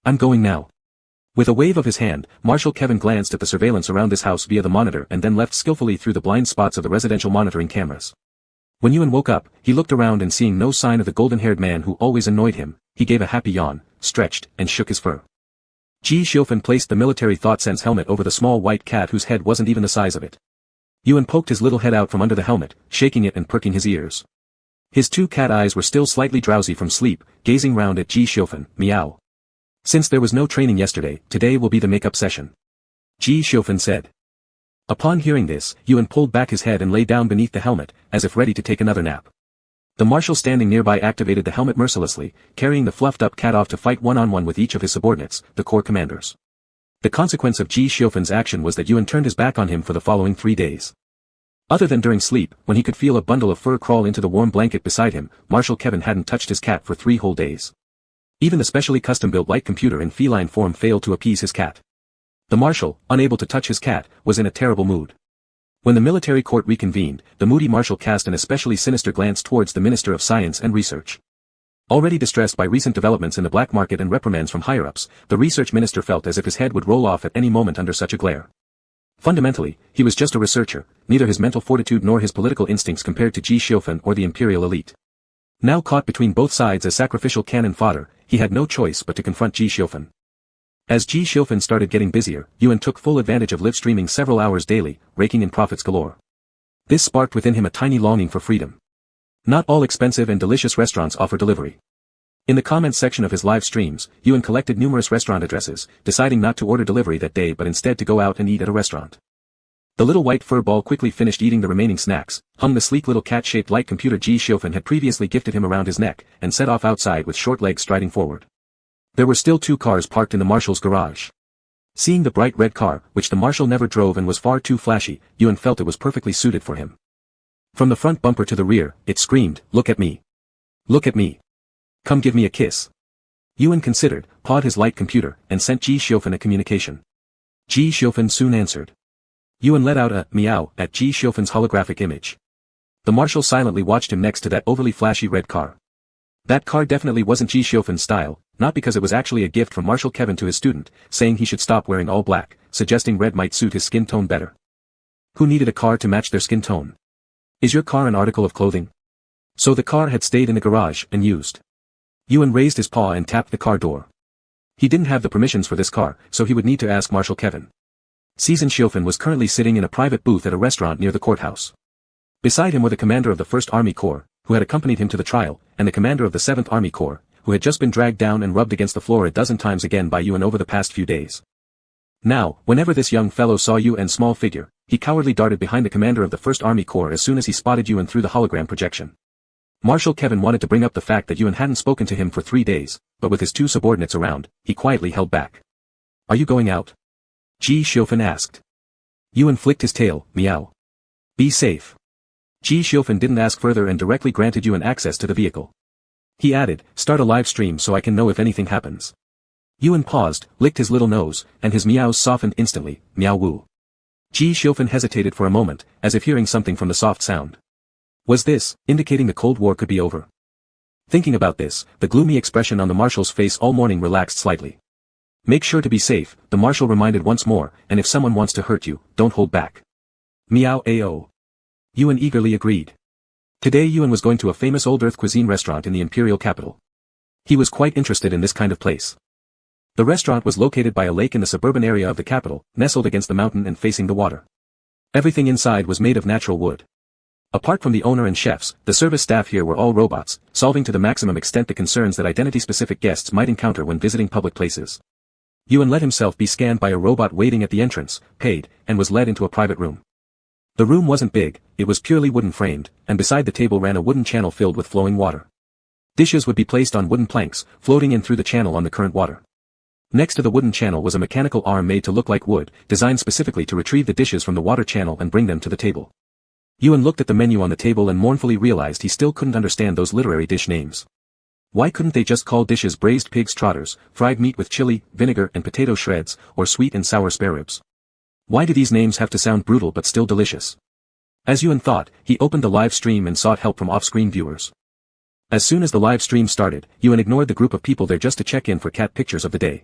I'm going now. With a wave of his hand, Marshal Kevin glanced at the surveillance around his house via the monitor and then left skillfully through the blind spots of the residential monitoring cameras. When Yuan woke up, he looked around and seeing no sign of the golden-haired man who always annoyed him, he gave a happy yawn, stretched, and shook his fur. Ji Xiufan placed the military ThoughtSense helmet over the small white cat whose head wasn't even the size of it. Yuan poked his little head out from under the helmet, shaking it and perking his ears. His 2 cat eyes were still slightly drowsy from sleep, gazing round at Ji Xiufan, "Meow. Since there was no training yesterday, today will be the make-up session," Ji Xiufan said. Upon hearing this, Yuan pulled back his head and lay down beneath the helmet, as if ready to take another nap. The marshal standing nearby activated the helmet mercilessly, carrying the fluffed-up cat off to fight one-on-one with each of his subordinates, the corps commanders. The consequence of Ji Xiufan's action was that Yuan turned his back on him for the following 3 days. Other than during sleep, when he could feel a bundle of fur crawl into the warm blanket beside him, Marshal Kevin hadn't touched his cat for 3 whole days. Even the specially custom-built light computer in feline form failed to appease his cat. The marshal, unable to touch his cat, was in a terrible mood. When the military court reconvened, the moody marshal cast an especially sinister glance towards the Minister of Science and Research. Already distressed by recent developments in the black market and reprimands from higher-ups, the research minister felt as if his head would roll off at any moment under such a glare. Fundamentally, he was just a researcher, neither his mental fortitude nor his political instincts compared to Ji Xiufan or the imperial elite. Now caught between both sides as sacrificial cannon fodder, he had no choice but to confront Ji Xiufan. As Ji Xiufan started getting busier, Yuan took full advantage of live streaming several hours daily, raking in profits galore. This sparked within him a tiny longing for freedom. Not all expensive and delicious restaurants offer delivery. In the comments section of his live streams, Yuan collected numerous restaurant addresses, deciding not to order delivery that day but instead to go out and eat at a restaurant. The little white fur ball quickly finished eating the remaining snacks, hung the sleek little cat-shaped light computer Ji Xiufan had previously gifted him around his neck, and set off outside with short legs striding forward. There were still 2 cars parked in the marshal's garage. Seeing the bright red car, which the marshal never drove and was far too flashy, Yuan felt it was perfectly suited for him. From the front bumper to the rear, it screamed, "Look at me! Look at me! Come give me a kiss!" Yuan considered, pawed his light computer, and sent Ji Xiufan a communication. Ji Xiufan soon answered. Yuan let out a meow at Ji Xiufan's holographic image. The marshal silently watched him next to that overly flashy red car. That car definitely wasn't Ji Xiufan's style, not because it was actually a gift from Marshal Kevin to his student, saying he should stop wearing all black, suggesting red might suit his skin tone better. Who needed a car to match their skin tone? Is your car an article of clothing? So the car had stayed in the garage, unused. Yuan raised his paw and tapped the car door. He didn't have the permissions for this car, so he would need to ask Marshal Kevin. Season Xiufan was currently sitting in a private booth at a restaurant near the courthouse. Beside him were the commander of the 1st Army Corps, who had accompanied him to the trial, and the commander of the 7th Army Corps, who had just been dragged down and rubbed against the floor a dozen times again by Yuan over the past few days. Now, whenever this young fellow saw Yuan's small figure, he cowardly darted behind the commander of the 1st Army Corps as soon as he spotted Yuan through the hologram projection. Marshal Kevin wanted to bring up the fact that Yuan hadn't spoken to him for 3 days, but with his 2 subordinates around, he quietly held back. "Are you going out?" Ji Xiufan asked. Yuan flicked his tail, meow. "Be safe." Ji Xiufan didn't ask further and directly granted Yuan access to the vehicle. He added, "Start a live stream so I can know if anything happens." Yuan paused, licked his little nose, and his meows softened instantly, meow woo. Ji Xiufan hesitated for a moment, as if hearing something from the soft sound. Was this, indicating the Cold War could be over? Thinking about this, the gloomy expression on the marshal's face all morning relaxed slightly. "Make sure to be safe," the marshal reminded once more, "and if someone wants to hurt you, don't hold back." Meow ao. Yuan eagerly agreed. Today Yuan was going to a famous old earth cuisine restaurant in the imperial capital. He was quite interested in this kind of place. The restaurant was located by a lake in the suburban area of the capital, nestled against the mountain and facing the water. Everything inside was made of natural wood. Apart from the owner and chefs, the service staff here were all robots, solving to the maximum extent the concerns that identity-specific guests might encounter when visiting public places. Yuan let himself be scanned by a robot waiting at the entrance, paid, and was led into a private room. The room wasn't big, it was purely wooden framed, and beside the table ran a wooden channel filled with flowing water. Dishes would be placed on wooden planks, floating in through the channel on the current water. Next to the wooden channel was a mechanical arm made to look like wood, designed specifically to retrieve the dishes from the water channel and bring them to the table. Yuan looked at the menu on the table and mournfully realized he still couldn't understand those literary dish names. Why couldn't they just call dishes braised pig's trotters, fried meat with chili, vinegar and potato shreds, or sweet and sour spare ribs? Why do these names have to sound brutal but still delicious? As Yuan thought, he opened the live stream and sought help from off-screen viewers. As soon as the live stream started, Yuan ignored the group of people there just to check in for cat pictures of the day.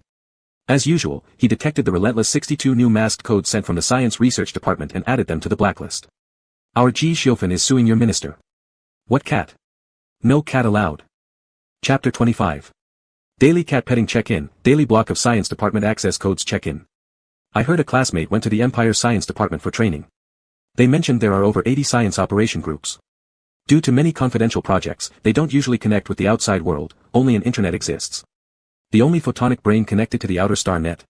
As usual, he detected the relentless 62 new masked codes sent from the Science Research Department and added them to the blacklist. Our Ji Xiufan is suing your minister. What cat? No cat allowed. Chapter 25. Daily cat petting check-in, daily block of Science Department access codes check-in. I heard a classmate went to the Empire Science Department for training. They mentioned there are over 80 science operation groups. Due to many confidential projects, they don't usually connect with the outside world, only an internet exists. The only photonic brain connected to the outer star net.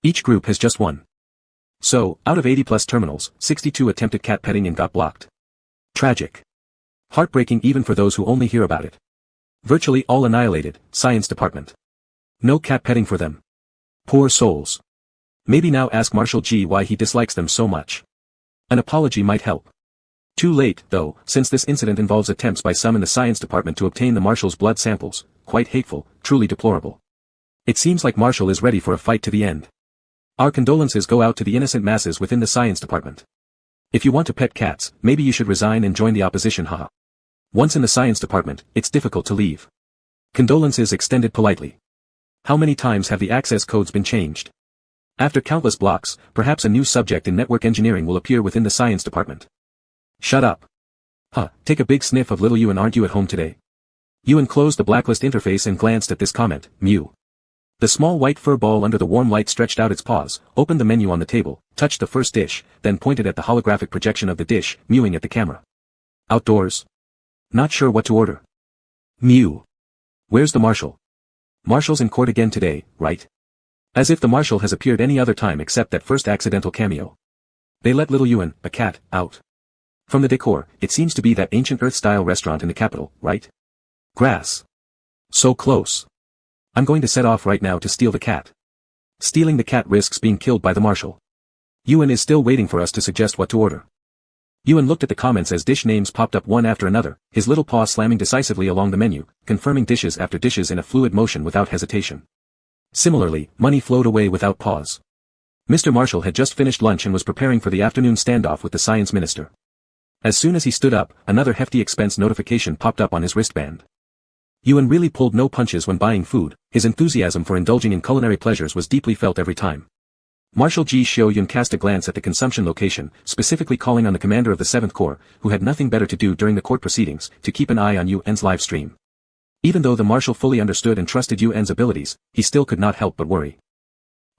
Each group has just one. So, out of 80 plus terminals, 62 attempted cat petting and got blocked. Tragic. Heartbreaking even for those who only hear about it. Virtually all annihilated, Science Department. No cat petting for them. Poor souls. Maybe now ask Marshal G why he dislikes them so much. An apology might help. Too late, though, since this incident involves attempts by some in the Science Department to obtain the Marshal's blood samples, quite hateful, truly deplorable. It seems like Marshal is ready for a fight to the end. Our condolences go out to the innocent masses within the Science Department. If you want to pet cats, maybe you should resign and join the opposition, haha. Once in the Science Department, it's difficult to leave. Condolences extended politely. How many times have the access codes been changed? After countless blocks, perhaps a new subject in network engineering will appear within the Science Department. Shut up. Take a big sniff of little you and aren't you at home today? Yuan closed the blacklist interface and glanced at this comment, mew. The small white fur ball under the warm light stretched out its paws, opened the menu on the table, touched the first dish, then pointed at the holographic projection of the dish, mewing at the camera. Outdoors? Not sure what to order. Mew. Where's the marshal? Marshal's in court again today, right? As if the marshal has appeared any other time except that first accidental cameo. They let little Yuan, a cat, out. From the decor, it seems to be that ancient Earth-style restaurant in the capital, right? Grass. So close. I'm going to set off right now to steal the cat. Stealing the cat risks being killed by the marshal. Yuan is still waiting for us to suggest what to order. Yuan looked at the comments as dish names popped up one after another, his little paw slamming decisively along the menu, confirming dishes after dishes in a fluid motion without hesitation. Similarly, money flowed away without pause. Mr. Marshall had just finished lunch and was preparing for the afternoon standoff with the science minister. As soon as he stood up, another hefty expense notification popped up on his wristband. Yuan really pulled no punches when buying food, his enthusiasm for indulging in culinary pleasures was deeply felt every time. Marshal Ji Xiaoyun cast a glance at the consumption location, specifically calling on the commander of the 7th Corps, who had nothing better to do during the court proceedings, to keep an eye on Yuan's live stream. Even though the marshal fully understood and trusted Yuan's abilities, he still could not help but worry.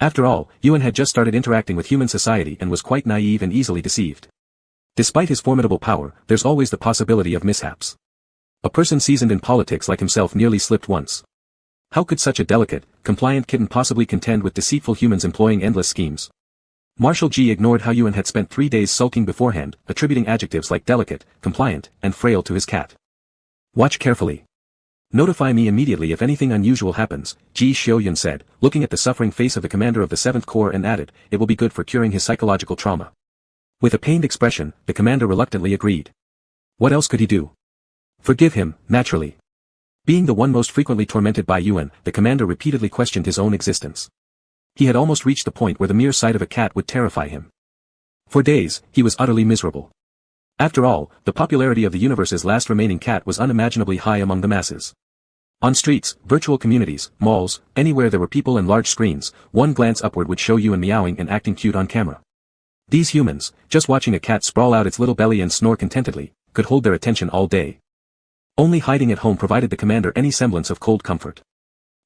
After all, Yuan had just started interacting with human society and was quite naive and easily deceived. Despite his formidable power, there's always the possibility of mishaps. A person seasoned in politics like himself nearly slipped once. How could such a delicate, compliant kitten possibly contend with deceitful humans employing endless schemes? Marshal Ji ignored how Yuan had spent 3 days sulking beforehand, attributing adjectives like delicate, compliant, and frail to his cat. Watch carefully. Notify me immediately if anything unusual happens, Ji Xiaoyun said, looking at the suffering face of the commander of the 7th Corps and added, it will be good for curing his psychological trauma. With a pained expression, the commander reluctantly agreed. What else could he do? Forgive him, naturally. Being the one most frequently tormented by Yuan, the commander repeatedly questioned his own existence. He had almost reached the point where the mere sight of a cat would terrify him. For days, he was utterly miserable. After all, the popularity of the universe's last remaining cat was unimaginably high among the masses. On streets, virtual communities, malls, anywhere there were people and large screens, one glance upward would show Yuan meowing and acting cute on camera. These humans, just watching a cat sprawl out its little belly and snore contentedly, could hold their attention all day. Only hiding at home provided the commander any semblance of cold comfort.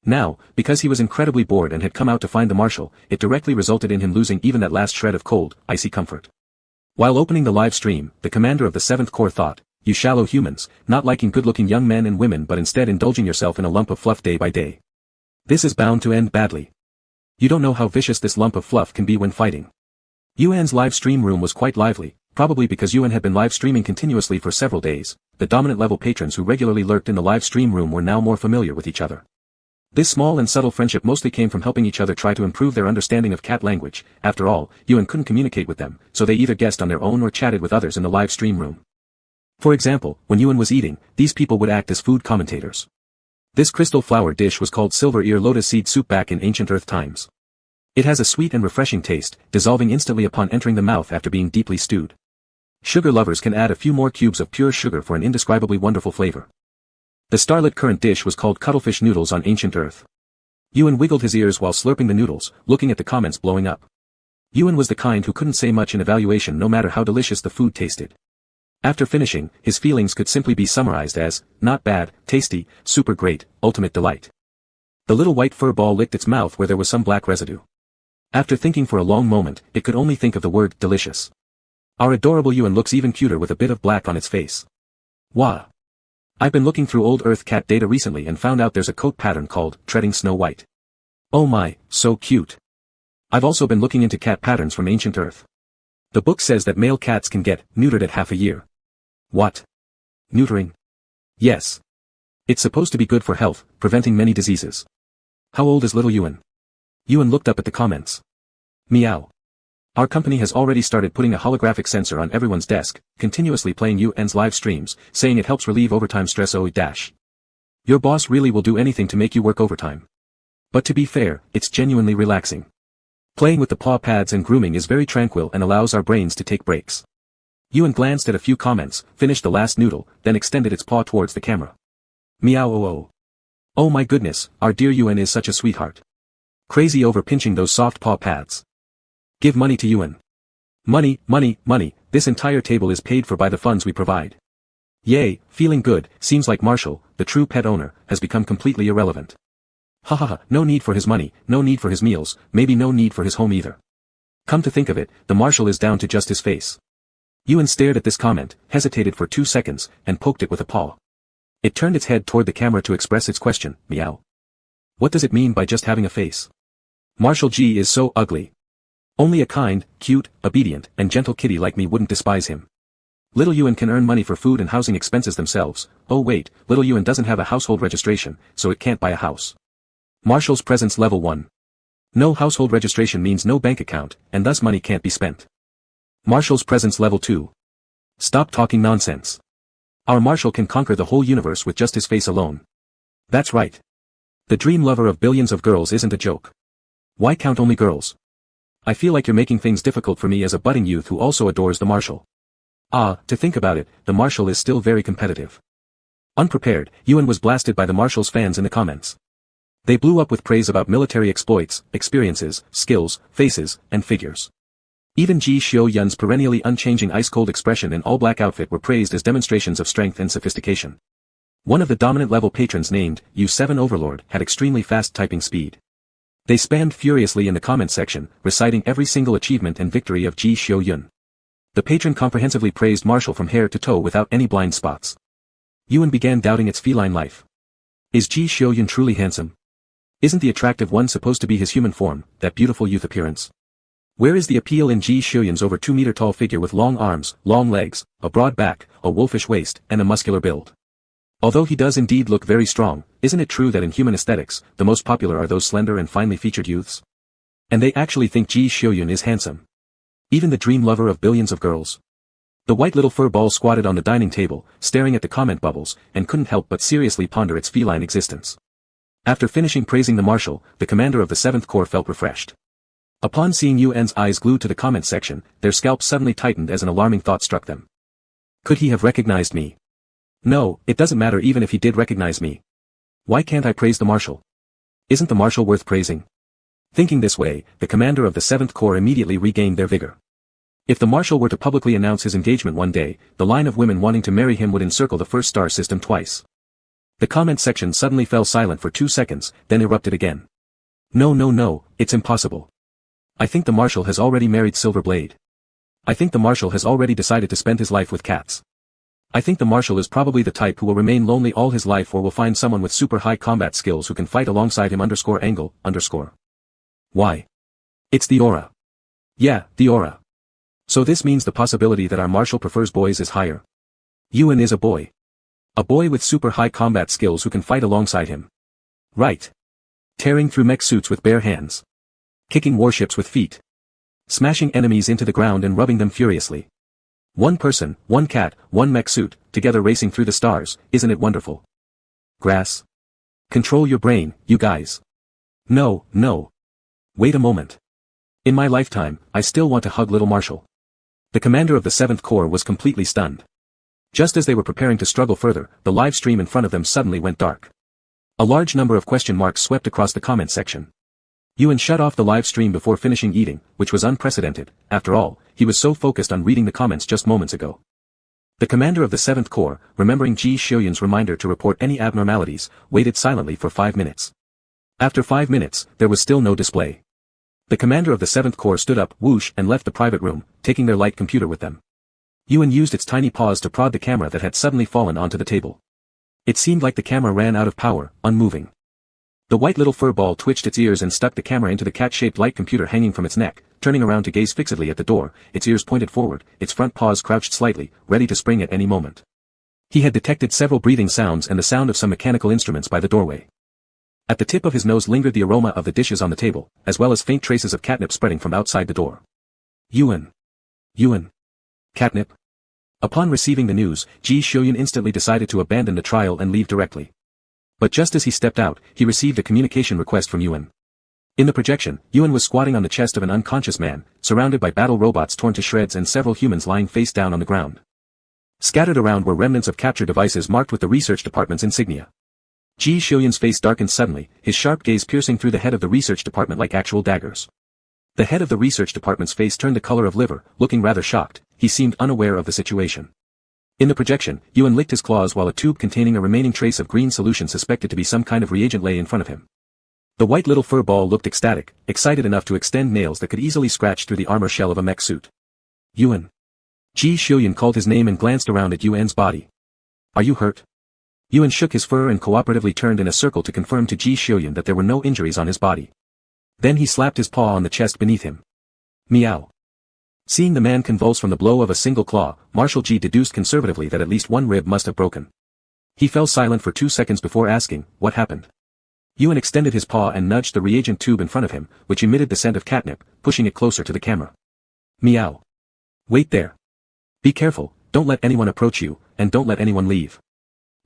Now, because he was incredibly bored and had come out to find the marshal, it directly resulted in him losing even that last shred of cold, icy comfort. While opening the live stream, the commander of the 7th Corps thought, you shallow humans, not liking good-looking young men and women but instead indulging yourself in a lump of fluff day by day. This is bound to end badly. You don't know how vicious this lump of fluff can be when fighting. Yuan's live stream room was quite lively, probably because Yuan had been live streaming continuously for several days. The dominant level patrons who regularly lurked in the live stream room were now more familiar with each other. This small and subtle friendship mostly came from helping each other try to improve their understanding of cat language. After all, Yuan couldn't communicate with them, so they either guessed on their own or chatted with others in the live stream room. For example, when Yuan was eating, these people would act as food commentators. This crystal flower dish was called silver ear lotus seed soup back in ancient Earth times. It has a sweet and refreshing taste, dissolving instantly upon entering the mouth after being deeply stewed. Sugar lovers can add a few more cubes of pure sugar for an indescribably wonderful flavor. The starlit currant dish was called cuttlefish noodles on ancient Earth. Yuan wiggled his ears while slurping the noodles, looking at the comments blowing up. Yuan was the kind who couldn't say much in evaluation no matter how delicious the food tasted. After finishing, his feelings could simply be summarized as, not bad, tasty, super great, ultimate delight. The little white fur ball licked its mouth where there was some black residue. After thinking for a long moment, it could only think of the word delicious. Our adorable Yuan looks even cuter with a bit of black on its face. Wah! I've been looking through old Earth cat data recently and found out there's a coat pattern called treading Snow White. Oh my, so cute. I've also been looking into cat patterns from ancient Earth. The book says that male cats can get neutered at half a year. What? Neutering? Yes. It's supposed to be good for health, preventing many diseases. How old is little Yuan? Yuan looked up at the comments. Meow. Our company has already started putting a holographic sensor on everyone's desk, continuously playing Yuan's live streams, saying it helps relieve overtime stress. Your boss really will do anything to make you work overtime. But to be fair, it's genuinely relaxing. Playing with the paw pads and grooming is very tranquil and allows our brains to take breaks. Yuan glanced at a few comments, finished the last noodle, then extended its paw towards the camera. Meow oh oh. Oh my goodness, our dear Yuan is such a sweetheart. Crazy over pinching those soft paw pads. Give money to Yuan. Money, money, money, this entire table is paid for by the funds we provide. Yay, feeling good, seems like Marshall, the true pet owner, has become completely irrelevant. Ha ha ha, no need for his money, no need for his meals, maybe no need for his home either. Come to think of it, the marshal is down to just his face. Yuan stared at this comment, hesitated for 2 seconds, and poked it with a paw. It turned its head toward the camera to express its question, meow. What does it mean by just having a face? Marshal G is so ugly. Only a kind, cute, obedient, and gentle kitty like me wouldn't despise him. Little Yuan can earn money for food and housing expenses themselves. Oh wait, little Yuan doesn't have a household registration, so it can't buy a house. Marshal's presence level 1. No household registration means no bank account, and thus money can't be spent. Marshal's presence level 2. Stop talking nonsense. Our Marshal can conquer the whole universe with just his face alone. That's right. The dream lover of billions of girls isn't a joke. Why count only girls? I feel like you're making things difficult for me as a budding youth who also adores the Marshal. Ah, to think about it, the Marshal is still very competitive. Unprepared, Yuan was blasted by the Marshal's fans in the comments. They blew up with praise about military exploits, experiences, skills, faces, and figures. Even Ji Xiao-yun's perennially unchanging ice-cold expression and all-black outfit were praised as demonstrations of strength and sophistication. One of the dominant-level patrons named U7 Overlord had extremely fast typing speed. They spammed furiously in the comment section, reciting every single achievement and victory of Ji Xiao-yun. The patron comprehensively praised Marshal from hair to toe without any blind spots. Yuan began doubting its feline life. Is Ji Xiao-yun truly handsome? Isn't the attractive one supposed to be his human form, that beautiful youth appearance? Where is the appeal in Ji Xiao-yun's over 2-meter-tall figure with long arms, long legs, a broad back, a wolfish waist, and a muscular build? Although he does indeed look very strong, isn't it true that in human aesthetics, the most popular are those slender and finely featured youths? And they actually think Ji Xiao-yun is handsome. Even the dream lover of billions of girls. The white little fur ball squatted on the dining table, staring at the comment bubbles, and couldn't help but seriously ponder its feline existence. After finishing praising the Marshal, the commander of the 7th Corps felt refreshed. Upon seeing Yuan's eyes glued to the comment section, their scalps suddenly tightened as an alarming thought struck them. Could he have recognized me? No, it doesn't matter even if he did recognize me. Why can't I praise the Marshal? Isn't the Marshal worth praising? Thinking this way, the commander of the 7th Corps immediately regained their vigor. If the Marshal were to publicly announce his engagement one day, the line of women wanting to marry him would encircle the first star system twice. The comment section suddenly fell silent for 2 seconds, then erupted again. No, it's impossible. I think the Marshal has already married Silver Blade. I think the Marshal has already decided to spend his life with cats. I think the Marshal is probably the type who will remain lonely all his life or will find someone with super high combat skills who can fight alongside him _angle_. Why? It's the aura. Yeah, the aura. So this means the possibility that our Marshal prefers boys is higher. Yuan is a boy. A boy with super high combat skills who can fight alongside him. Right. Tearing through mech suits with bare hands. Kicking warships with feet. Smashing enemies into the ground and rubbing them furiously. One person, one cat, one mech suit, together racing through the stars, isn't it wonderful? Grass. Control your brain, you guys. No. Wait a moment. In my lifetime, I still want to hug little Marshal. The commander of the 7th Corps was completely stunned. Just as they were preparing to struggle further, the live stream in front of them suddenly went dark. A large number of question marks swept across the comment section. Yuan shut off the live stream before finishing eating, which was unprecedented. After all, he was so focused on reading the comments just moments ago. The commander of the 7th Corps, remembering Ji Xiao-yun's reminder to report any abnormalities, waited silently for 5 minutes. After 5 minutes, there was still no display. The commander of the 7th Corps stood up, whoosh, and left the private room, taking their light computer with them. Yuan used its tiny paws to prod the camera that had suddenly fallen onto the table. It seemed like the camera ran out of power, unmoving. The white little fur ball twitched its ears and stuck the camera into the cat-shaped light computer hanging from its neck, turning around to gaze fixedly at the door, its ears pointed forward, its front paws crouched slightly, ready to spring at any moment. He had detected several breathing sounds and the sound of some mechanical instruments by the doorway. At the tip of his nose lingered the aroma of the dishes on the table, as well as faint traces of catnip spreading from outside the door. Yuan. Catnip? Upon receiving the news, Ji Xiao-yun instantly decided to abandon the trial and leave directly. But just as he stepped out, he received a communication request from Yuan. In the projection, Yuan was squatting on the chest of an unconscious man, surrounded by battle robots torn to shreds and several humans lying face down on the ground. Scattered around were remnants of capture devices marked with the research department's insignia. Ji Xiao-yun's face darkened suddenly, his sharp gaze piercing through the head of the research department like actual daggers. The head of the research department's face turned the color of liver, looking rather shocked. He seemed unaware of the situation. In the projection, Yuan licked his claws while a tube containing a remaining trace of green solution suspected to be some kind of reagent lay in front of him. The white little fur ball looked ecstatic, excited enough to extend nails that could easily scratch through the armor shell of a mech suit. Yuan. Ji Xiuyun called his name and glanced around at Yuan's body. Are you hurt? Yuan shook his fur and cooperatively turned in a circle to confirm to Ji Xiuyun that there were no injuries on his body. Then he slapped his paw on the chest beneath him. Meow. Seeing the man convulse from the blow of a single claw, Marshal Ji deduced conservatively that at least one rib must have broken. He fell silent for 2 seconds before asking, what happened? Yuan extended his paw and nudged the reagent tube in front of him, which emitted the scent of catnip, pushing it closer to the camera. Meow. Wait there. Be careful, don't let anyone approach you, and don't let anyone leave.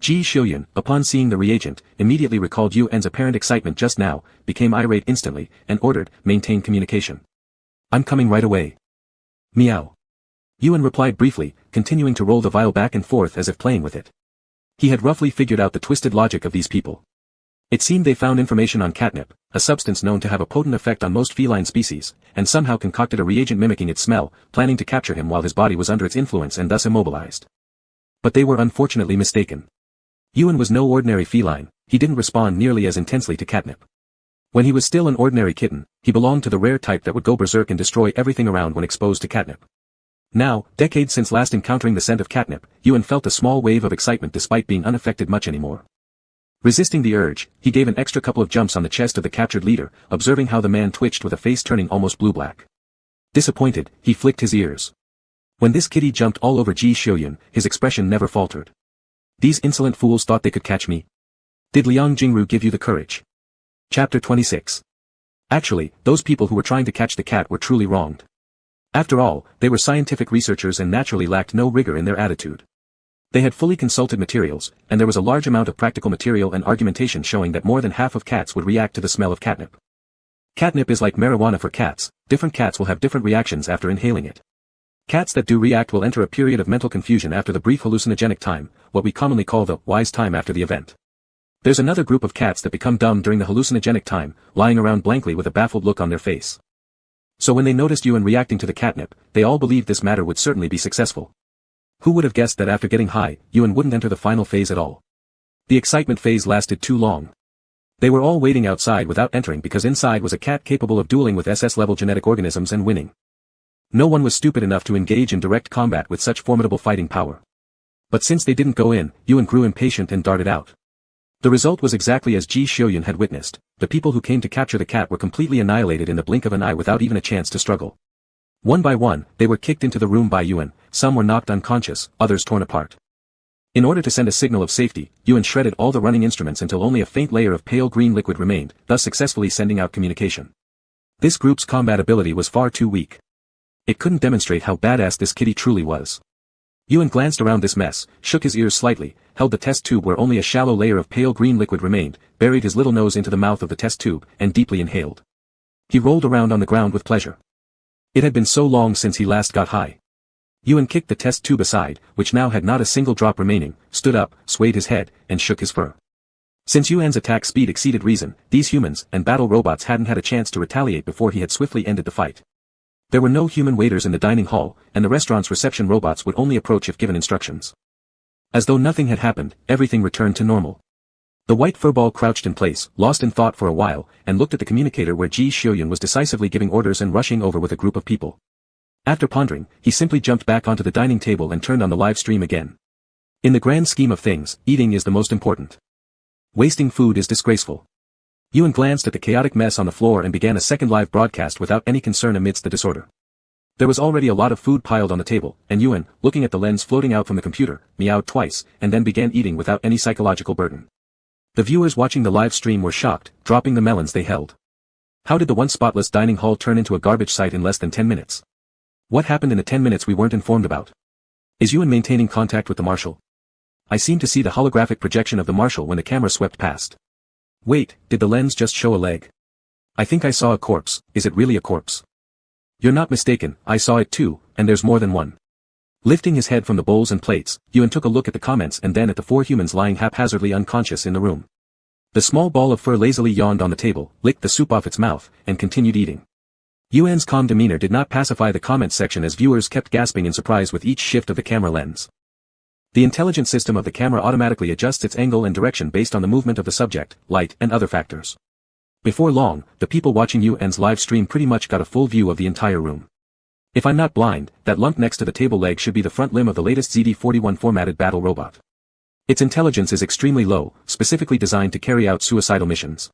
Ji Xiuyun, upon seeing the reagent, immediately recalled Yuan's apparent excitement just now, became irate instantly, and ordered, maintain communication. I'm coming right away. Meow. Yuan replied briefly, continuing to roll the vial back and forth as if playing with it. He had roughly figured out the twisted logic of these people. It seemed they found information on catnip, a substance known to have a potent effect on most feline species, and somehow concocted a reagent mimicking its smell, planning to capture him while his body was under its influence and thus immobilized. But they were unfortunately mistaken. Yuan was no ordinary feline, he didn't respond nearly as intensely to catnip. When he was still an ordinary kitten, he belonged to the rare type that would go berserk and destroy everything around when exposed to catnip. Now, decades since last encountering the scent of catnip, Yuan felt a small wave of excitement despite being unaffected much anymore. Resisting the urge, he gave an extra couple of jumps on the chest of the captured leader, observing how the man twitched with a face turning almost blue-black. Disappointed, he flicked his ears. When this kitty jumped all over Ji Xiuyun, his expression never faltered. These insolent fools thought they could catch me. Did Liang Jingru give you the courage? Chapter 26. Actually, those people who were trying to catch the cat were truly wronged. After all, they were scientific researchers and naturally lacked no rigor in their attitude. They had fully consulted materials, and there was a large amount of practical material and argumentation showing that more than half of cats would react to the smell of catnip. Catnip is like marijuana for cats, different cats will have different reactions after inhaling it. Cats that do react will enter a period of mental confusion after the brief hallucinogenic time, what we commonly call the wise time after the event. There's another group of cats that become dumb during the hallucinogenic time, lying around blankly with a baffled look on their face. So when they noticed Yuan reacting to the catnip, they all believed this matter would certainly be successful. Who would have guessed that after getting high, Yuan wouldn't enter the final phase at all? The excitement phase lasted too long. They were all waiting outside without entering because inside was a cat capable of dueling with SS-level genetic organisms and winning. No one was stupid enough to engage in direct combat with such formidable fighting power. But since they didn't go in, Yuan grew impatient and darted out. The result was exactly as Ji Xiuyun had witnessed. The people who came to capture the cat were completely annihilated in the blink of an eye without even a chance to struggle. One by one, they were kicked into the room by Yuan, some were knocked unconscious, others torn apart. In order to send a signal of safety, Yuan shredded all the running instruments until only a faint layer of pale green liquid remained, thus successfully sending out communication. This group's combat ability was far too weak. It couldn't demonstrate how badass this kitty truly was. Yuan glanced around this mess, shook his ears slightly, held the test tube where only a shallow layer of pale green liquid remained, buried his little nose into the mouth of the test tube, and deeply inhaled. He rolled around on the ground with pleasure. It had been so long since he last got high. Yuan kicked the test tube aside, which now had not a single drop remaining, stood up, swayed his head, and shook his fur. Since Yuan's attack speed exceeded reason, these humans and battle robots hadn't had a chance to retaliate before he had swiftly ended the fight. There were no human waiters in the dining hall, and the restaurant's reception robots would only approach if given instructions. As though nothing had happened, everything returned to normal. The white furball crouched in place, lost in thought for a while, and looked at the communicator where Ji Xiuyun was decisively giving orders and rushing over with a group of people. After pondering, he simply jumped back onto the dining table and turned on the live stream again. In the grand scheme of things, eating is the most important. Wasting food is disgraceful. Yuan glanced at the chaotic mess on the floor and began a second live broadcast without any concern amidst the disorder. There was already a lot of food piled on the table, and Yuan, looking at the lens floating out from the computer, meowed twice, and then began eating without any psychological burden. The viewers watching the live stream were shocked, dropping the melons they held. How did the once spotless dining hall turn into a garbage site in less than 10 minutes? What happened in the 10 minutes we weren't informed about? Is Yuan maintaining contact with the Marshal? I seem to see the holographic projection of the Marshal when the camera swept past. Wait, did the lens just show a leg? I think I saw a corpse. Is it really a corpse? You're not mistaken, I saw it too, and there's more than one. Lifting his head from the bowls and plates, Yuan took a look at the comments and then at the 4 humans lying haphazardly unconscious in the room. The small ball of fur lazily yawned on the table, licked the soup off its mouth, and continued eating. Yuan's calm demeanor did not pacify the comments section as viewers kept gasping in surprise with each shift of the camera lens. The intelligent system of the camera automatically adjusts its angle and direction based on the movement of the subject, light, and other factors. Before long, the people watching Yuan's live stream pretty much got a full view of the entire room. If I'm not blind, that lump next to the table leg should be the front limb of the latest ZD-41 formatted battle robot. Its intelligence is extremely low, specifically designed to carry out suicidal missions.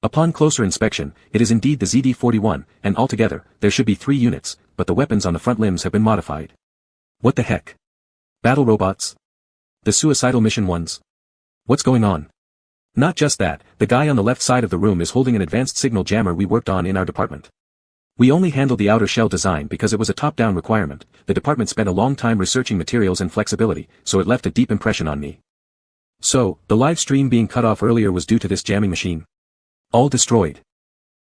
Upon closer inspection, it is indeed the ZD-41, and altogether, there should be 3 units, but the weapons on the front limbs have been modified. What the heck? Battle robots? The suicidal mission ones? What's going on? Not just that, the guy on the left side of the room is holding an advanced signal jammer we worked on in our department. We only handled the outer shell design because it was a top-down requirement. The department spent a long time researching materials and flexibility, so it left a deep impression on me. So, the live stream being cut off earlier was due to this jamming machine. All destroyed.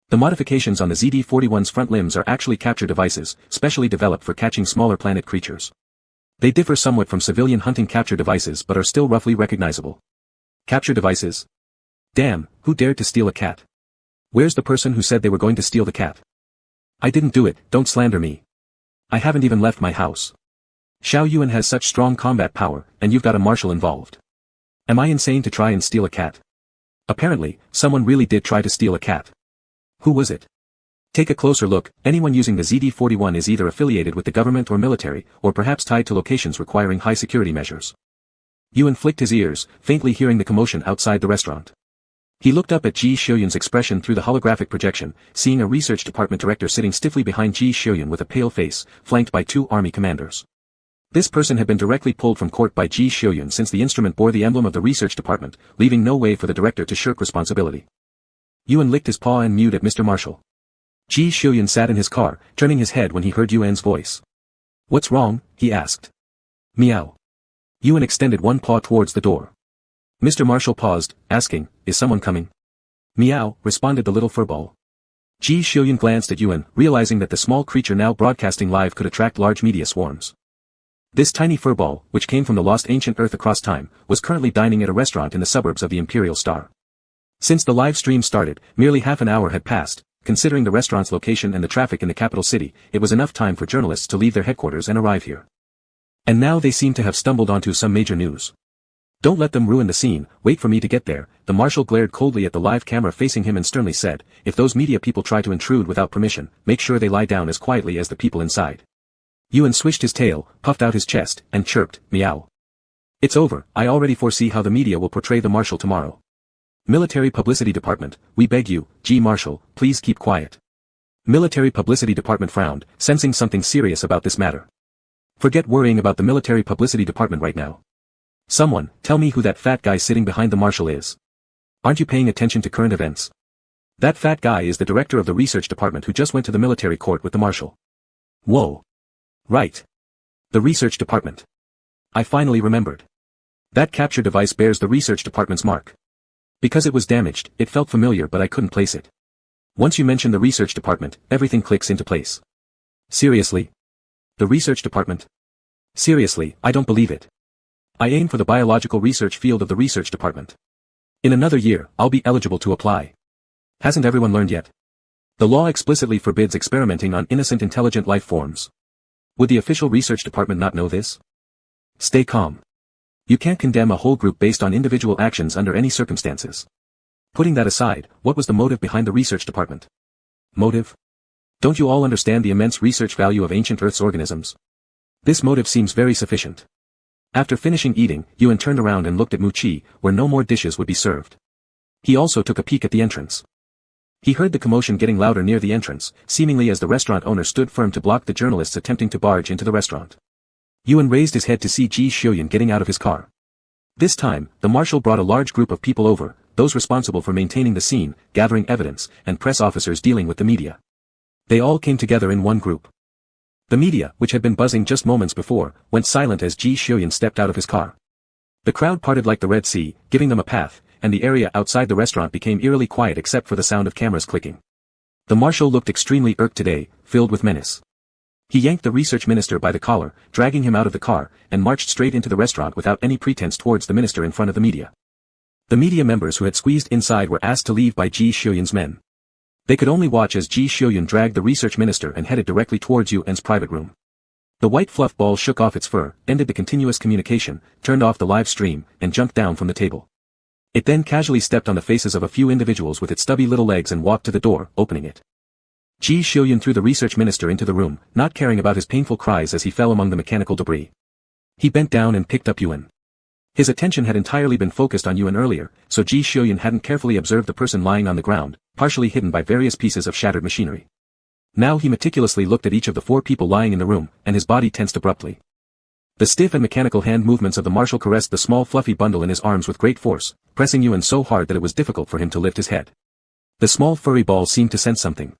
The modifications on the ZD-41's front limbs are actually capture devices, specially developed for catching smaller planet creatures. They differ somewhat from civilian hunting capture devices but are still roughly recognizable. Capture devices? Damn, who dared to steal a cat? Where's the person who said they were going to steal the cat? I didn't do it, don't slander me. I haven't even left my house. Xiao Yuan has such strong combat power, and you've got a marshal involved. Am I insane to try and steal a cat? Apparently, someone really did try to steal a cat. Who was it? Take a closer look. Anyone using the ZD-41 is either affiliated with the government or military, or perhaps tied to locations requiring high security measures. Yuan flicked his ears, faintly hearing the commotion outside the restaurant. He looked up at Ji Xiuyuan's expression through the holographic projection, seeing a research department director sitting stiffly behind Ji Xiuyuan with a pale face, flanked by 2 army commanders. This person had been directly pulled from court by Ji Xiuyuan since the instrument bore the emblem of the research department, leaving no way for the director to shirk responsibility. Yuan licked his paw and mewed at Mr. Marshal. Ji Xiuyuan sat in his car, turning his head when he heard Yuan's voice. What's wrong? He asked. Meow. Yuan extended one paw towards the door. Mr. Marshal paused, asking, is someone coming? Meow, responded the little furball. Ji Xiuyuan glanced at Yuan, realizing that the small creature now broadcasting live could attract large media swarms. This tiny furball, which came from the lost ancient Earth across time, was currently dining at a restaurant in the suburbs of the Imperial Star. Since the live stream started, merely half an hour had passed. Considering the restaurant's location and the traffic in the capital city, it was enough time for journalists to leave their headquarters and arrive here. And now they seem to have stumbled onto some major news. Don't let them ruin the scene, wait for me to get there. The marshal glared coldly at the live camera facing him and sternly said, if those media people try to intrude without permission, make sure they lie down as quietly as the people inside. Yuan swished his tail, puffed out his chest, and chirped, meow. It's over, I already foresee how the media will portray the marshal tomorrow. Military Publicity Department, we beg you, G. Marshal, please keep quiet. Military Publicity Department frowned, sensing something serious about this matter. Forget worrying about the Military Publicity Department right now. Someone, tell me who that fat guy sitting behind the marshal is. Aren't you paying attention to current events? That fat guy is the director of the research department who just went to the military court with the marshal. Whoa. Right. The research department. I finally remembered. That capture device bears the research department's mark. Because it was damaged, it felt familiar but I couldn't place it. Once you mention the research department, everything clicks into place. Seriously? The research department? Seriously, I don't believe it. I aim for the biological research field of the research department. In another year, I'll be eligible to apply. Hasn't everyone learned yet? The law explicitly forbids experimenting on innocent intelligent life forms. Would the official research department not know this? Stay calm. You can't condemn a whole group based on individual actions under any circumstances. Putting that aside, what was the motive behind the research department? Motive? Don't you all understand the immense research value of ancient Earth's organisms? This motive seems very sufficient. After finishing eating, Yuan turned around and looked at Mu Qi, where no more dishes would be served. He also took a peek at the entrance. He heard the commotion getting louder near the entrance, seemingly as the restaurant owner stood firm to block the journalists attempting to barge into the restaurant. Yuan raised his head to see Ji Xiuyuan getting out of his car. This time, the marshal brought a large group of people over, those responsible for maintaining the scene, gathering evidence, and press officers dealing with the media. They all came together in one group. The media, which had been buzzing just moments before, went silent as Ji Xiuyuan stepped out of his car. The crowd parted like the Red Sea, giving them a path, and the area outside the restaurant became eerily quiet except for the sound of cameras clicking. The marshal looked extremely irked today, filled with menace. He yanked the research minister by the collar, dragging him out of the car, and marched straight into the restaurant without any pretense towards the minister in front of the media. The media members who had squeezed inside were asked to leave by Ji Xiuyuan's men. They could only watch as Ji Xiuyuan dragged the research minister and headed directly towards Yuan's private room. The white fluff ball shook off its fur, ended the continuous communication, turned off the live stream, and jumped down from the table. It then casually stepped on the faces of a few individuals with its stubby little legs and walked to the door, opening it. Ji Xiuyun threw the research minister into the room, not caring about his painful cries as he fell among the mechanical debris. He bent down and picked up Yuan. His attention had entirely been focused on Yuan earlier, so Ji Xiuyun hadn't carefully observed the person lying on the ground, partially hidden by various pieces of shattered machinery. Now he meticulously looked at each of the 4 people lying in the room, and his body tensed abruptly. The stiff and mechanical hand movements of the marshal caressed the small fluffy bundle in his arms with great force, pressing Yuan so hard that it was difficult for him to lift his head. The small furry ball seemed to sense something.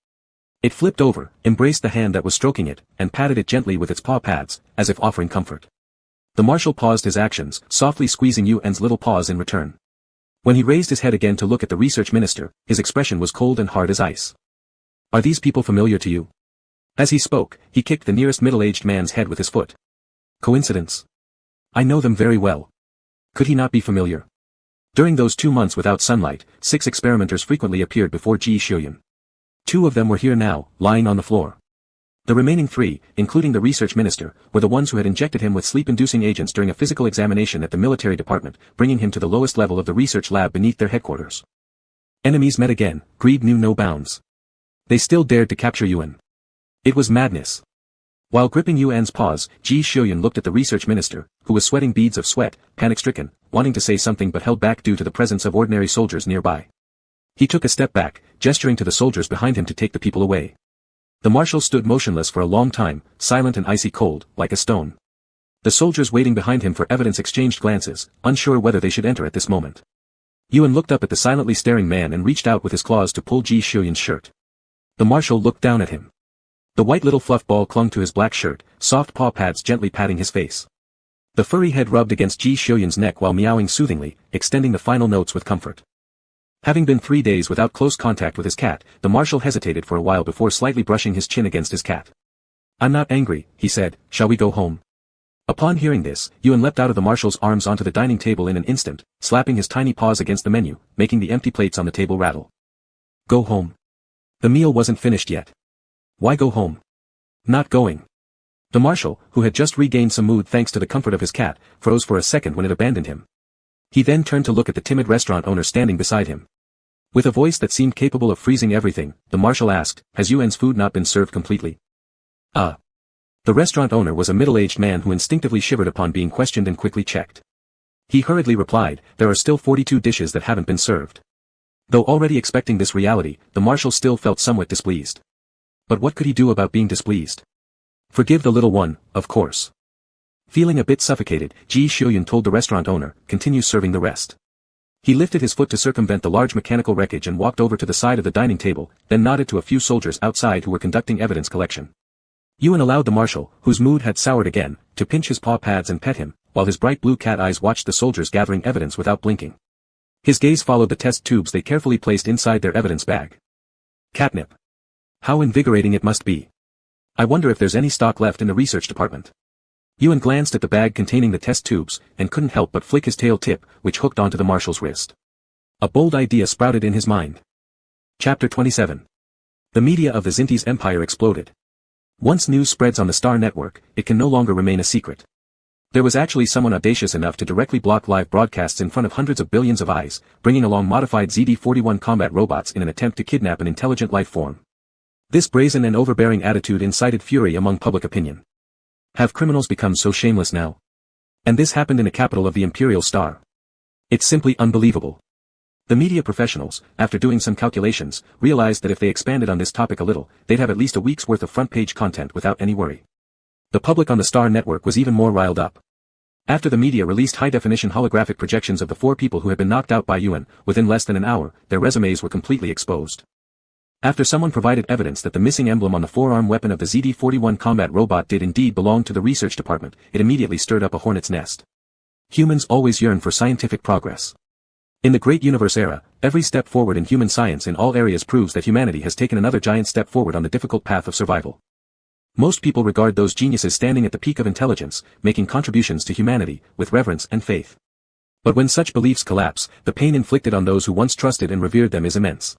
It flipped over, embraced the hand that was stroking it, and patted it gently with its paw pads, as if offering comfort. The marshal paused his actions, softly squeezing Yuan's little paws in return. When he raised his head again to look at the research minister, his expression was cold and hard as ice. "Are these people familiar to you?" As he spoke, he kicked the nearest middle-aged man's head with his foot. "Coincidence? I know them very well. Could he not be familiar?" During those 2 months without sunlight, 6 experimenters frequently appeared before Ji Xiuyun. 2 of them were here now, lying on the floor. The remaining 3, including the research minister, were the ones who had injected him with sleep-inducing agents during a physical examination at the military department, bringing him to the lowest level of the research lab beneath their headquarters. Enemies met again, greed knew no bounds. They still dared to capture Yuan. It was madness. While gripping Yuan's paws, Ji Xiuyun looked at the research minister, who was sweating beads of sweat, panic-stricken, wanting to say something but held back due to the presence of ordinary soldiers nearby. He took a step back, gesturing to the soldiers behind him to take the people away. The marshal stood motionless for a long time, silent and icy cold, like a stone. The soldiers waiting behind him for evidence exchanged glances, unsure whether they should enter at this moment. Yuan looked up at the silently staring man and reached out with his claws to pull Ji Xiuyun's shirt. The marshal looked down at him. The white little fluff ball clung to his black shirt, soft paw pads gently patting his face. The furry head rubbed against Ji Xiuyun's neck while meowing soothingly, extending the final notes with comfort. Having been 3 days without close contact with his cat, the marshal hesitated for a while before slightly brushing his chin against his cat. "I'm not angry," he said, "shall we go home?" Upon hearing this, Yuan leapt out of the marshal's arms onto the dining table in an instant, slapping his tiny paws against the menu, making the empty plates on the table rattle. "Go home. The meal wasn't finished yet. Why go home?" "Not going." The marshal, who had just regained some mood thanks to the comfort of his cat, froze for a second when it abandoned him. He then turned to look at the timid restaurant owner standing beside him. With a voice that seemed capable of freezing everything, the marshal asked, "Has Yuan's food not been served completely?" The restaurant owner was a middle-aged man who instinctively shivered upon being questioned and quickly checked. He hurriedly replied, "There are still 42 dishes that haven't been served." Though already expecting this reality, the marshal still felt somewhat displeased. But what could he do about being displeased? Forgive the little one, of course. Feeling a bit suffocated, Ji Xiuyun told the restaurant owner, "Continue serving the rest." He lifted his foot to circumvent the large mechanical wreckage and walked over to the side of the dining table, then nodded to a few soldiers outside who were conducting evidence collection. Yuan allowed the marshal, whose mood had soured again, to pinch his paw pads and pet him, while his bright blue cat eyes watched the soldiers gathering evidence without blinking. His gaze followed the test tubes they carefully placed inside their evidence bag. Catnip. How invigorating it must be. I wonder if there's any stock left in the research department. Yuan glanced at the bag containing the test tubes, and couldn't help but flick his tail tip, which hooked onto the marshal's wrist. A bold idea sprouted in his mind. Chapter 27. The media of the Xinti's empire exploded. Once news spreads on the Star Network, it can no longer remain a secret. There was actually someone audacious enough to directly block live broadcasts in front of hundreds of billions of eyes, bringing along modified ZD-41 combat robots in an attempt to kidnap an intelligent life form. This brazen and overbearing attitude incited fury among public opinion. Have criminals become so shameless now? And this happened in the capital of the Imperial Star. It's simply unbelievable. The media professionals, after doing some calculations, realized that if they expanded on this topic a little, they'd have at least a week's worth of front-page content without any worry. The public on the Star Network was even more riled up. After the media released high-definition holographic projections of the 4 people who had been knocked out by Yuan, within less than an hour, their resumes were completely exposed. After someone provided evidence that the missing emblem on the forearm weapon of the ZD-41 combat robot did indeed belong to the research department, it immediately stirred up a hornet's nest. Humans always yearn for scientific progress. In the Great Universe era, every step forward in human science in all areas proves that humanity has taken another giant step forward on the difficult path of survival. Most people regard those geniuses standing at the peak of intelligence, making contributions to humanity, with reverence and faith. But when such beliefs collapse, the pain inflicted on those who once trusted and revered them is immense.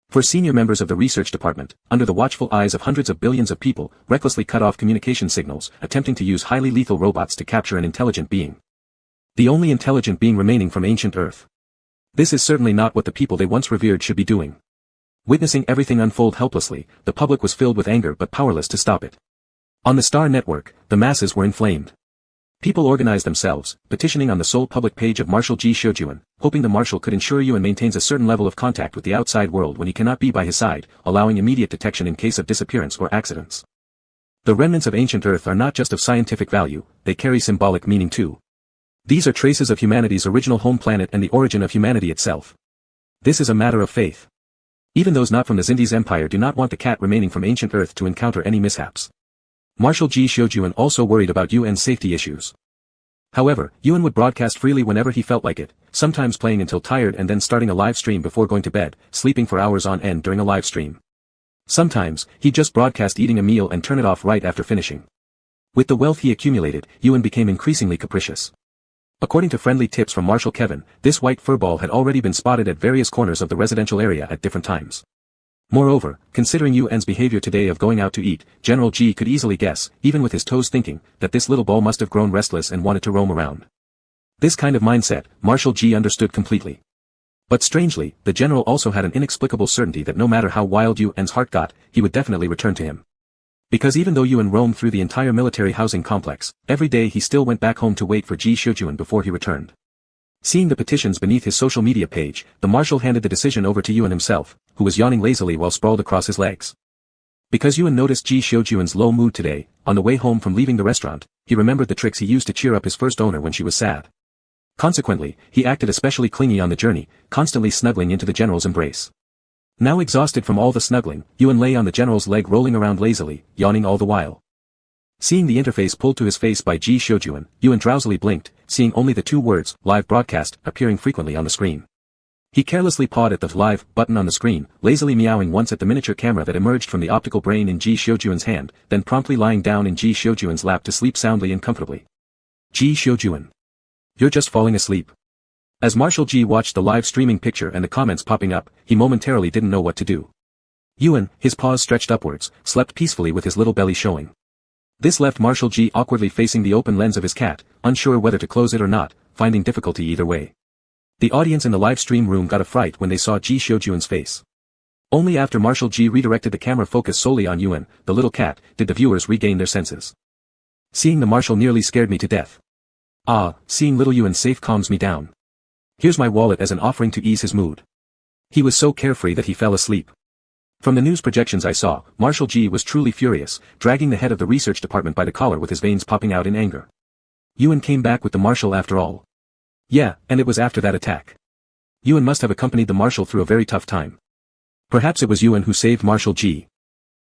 For senior members of the research department, under the watchful eyes of hundreds of billions of people, recklessly cut off communication signals, attempting to use highly lethal robots to capture an intelligent being. The only intelligent being remaining from ancient Earth. This is certainly not what the people they once revered should be doing. Witnessing everything unfold helplessly, the public was filled with anger but powerless to stop it. On the Star Network, the masses were inflamed. People organized themselves, petitioning on the sole public page of Marshal Ji Shojuan, hoping the Marshal could ensure Yuan maintains a certain level of contact with the outside world when he cannot be by his side, allowing immediate detection in case of disappearance or accidents. The remnants of ancient Earth are not just of scientific value, they carry symbolic meaning too. These are traces of humanity's original home planet and the origin of humanity itself. This is a matter of faith. Even those not from the Zindi's empire do not want the cat remaining from ancient Earth to encounter any mishaps. Marshal Ji Shojuan also worried about Yuan's safety issues. However, Yuan would broadcast freely whenever he felt like it, sometimes playing until tired and then starting a live stream before going to bed, sleeping for hours on end during a live stream. Sometimes, he'd just broadcast eating a meal and turn it off right after finishing. With the wealth he accumulated, Yuan became increasingly capricious. According to friendly tips from Marshal Kevin, this white furball had already been spotted at various corners of the residential area at different times. Moreover, considering Yuan's behavior today of going out to eat, General Ji could easily guess, even with his toes thinking, that this little ball must have grown restless and wanted to roam around. This kind of mindset, Marshal Ji understood completely. But strangely, the general also had an inexplicable certainty that no matter how wild Yuan's heart got, he would definitely return to him. Because even though Yuan roamed through the entire military housing complex, every day he still went back home to wait for Ji Shojuan before he returned. Seeing the petitions beneath his social media page, the Marshal handed the decision over to Yuan himself, who was yawning lazily while sprawled across his legs. Because Yuan noticed Ji Shojuan's low mood today, on the way home from leaving the restaurant, he remembered the tricks he used to cheer up his first owner when she was sad. Consequently, he acted especially clingy on the journey, constantly snuggling into the general's embrace. Now exhausted from all the snuggling, Yuan lay on the general's leg rolling around lazily, yawning all the while. Seeing the interface pulled to his face by Ji Shojuan, Yuan drowsily blinked, seeing only the two words, live broadcast, appearing frequently on the screen. He carelessly pawed at the live button on the screen, lazily meowing once at the miniature camera that emerged from the optical brain in Ji Shojuan's hand, then promptly lying down in Ji Shojuan's lap to sleep soundly and comfortably. Ji Shojuan. You're just falling asleep. As Marshal Ji watched the live streaming picture and the comments popping up, he momentarily didn't know what to do. Yuan, his paws stretched upwards, slept peacefully with his little belly showing. This left Marshal Ji awkwardly facing the open lens of his cat, unsure whether to close it or not, finding difficulty either way. The audience in the live stream room got a fright when they saw Ji Shojuan's face. Only after Marshal Ji redirected the camera focus solely on Yuan, the little cat, did the viewers regain their senses. Seeing the Marshal nearly scared me to death. Ah, seeing little Yuan safe calms me down. Here's my wallet as an offering to ease his mood. He was so carefree that he fell asleep. From the news projections I saw, Marshal Ji was truly furious, dragging the head of the research department by the collar with his veins popping out in anger. Yuan came back with the Marshal after all. Yeah, and it was after that attack. Yuan must have accompanied the Marshal through a very tough time. Perhaps it was Yuan who saved Marshal Ji.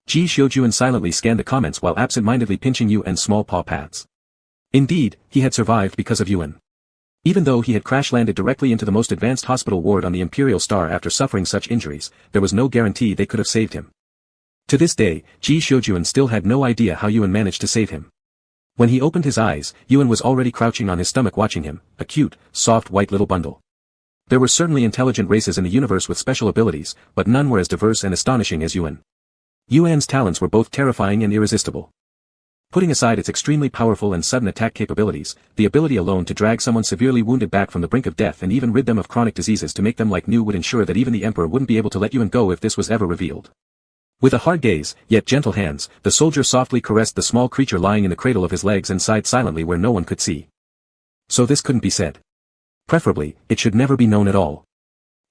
Ji Shojuan silently scanned the comments while absent-mindedly pinching Yuan's small paw pads. Indeed, he had survived because of Yuan. Even though he had crash-landed directly into the most advanced hospital ward on the Imperial Star after suffering such injuries, there was no guarantee they could have saved him. To this day, Ji Shojuan still had no idea how Yuan managed to save him. When he opened his eyes, Yuan was already crouching on his stomach watching him, a cute, soft white little bundle. There were certainly intelligent races in the universe with special abilities, but none were as diverse and astonishing as Yuan. Yuan's talents were both terrifying and irresistible. Putting aside its extremely powerful and sudden attack capabilities, the ability alone to drag someone severely wounded back from the brink of death and even rid them of chronic diseases to make them like new would ensure that even the Emperor wouldn't be able to let Yuan go if this was ever revealed. With a hard gaze, yet gentle hands, the soldier softly caressed the small creature lying in the cradle of his legs and sighed silently where no one could see. So this couldn't be said. Preferably, it should never be known at all.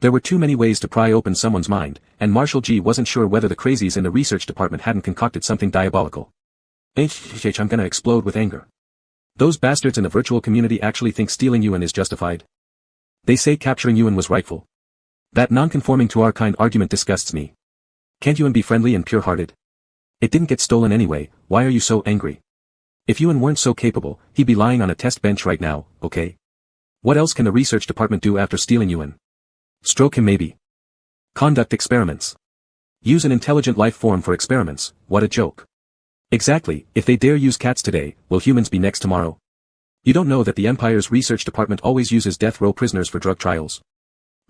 There were too many ways to pry open someone's mind, and Marshal Ji wasn't sure whether the crazies in the research department hadn't concocted something diabolical. I'm gonna explode with anger. Those bastards in the virtual community actually think stealing Yuan is justified. They say capturing Yuan was rightful. That non-conforming to our kind argument disgusts me. Can't Yuan be friendly and pure-hearted? It didn't get stolen anyway, why are you so angry? If Yuan weren't so capable, he'd be lying on a test bench right now, okay? What else can the research department do after stealing Yuan? Stroke him maybe. Conduct experiments. Use an intelligent life form for experiments, what a joke. Exactly, if they dare use cats today, will humans be next tomorrow? You don't know that the Empire's research department always uses death row prisoners for drug trials.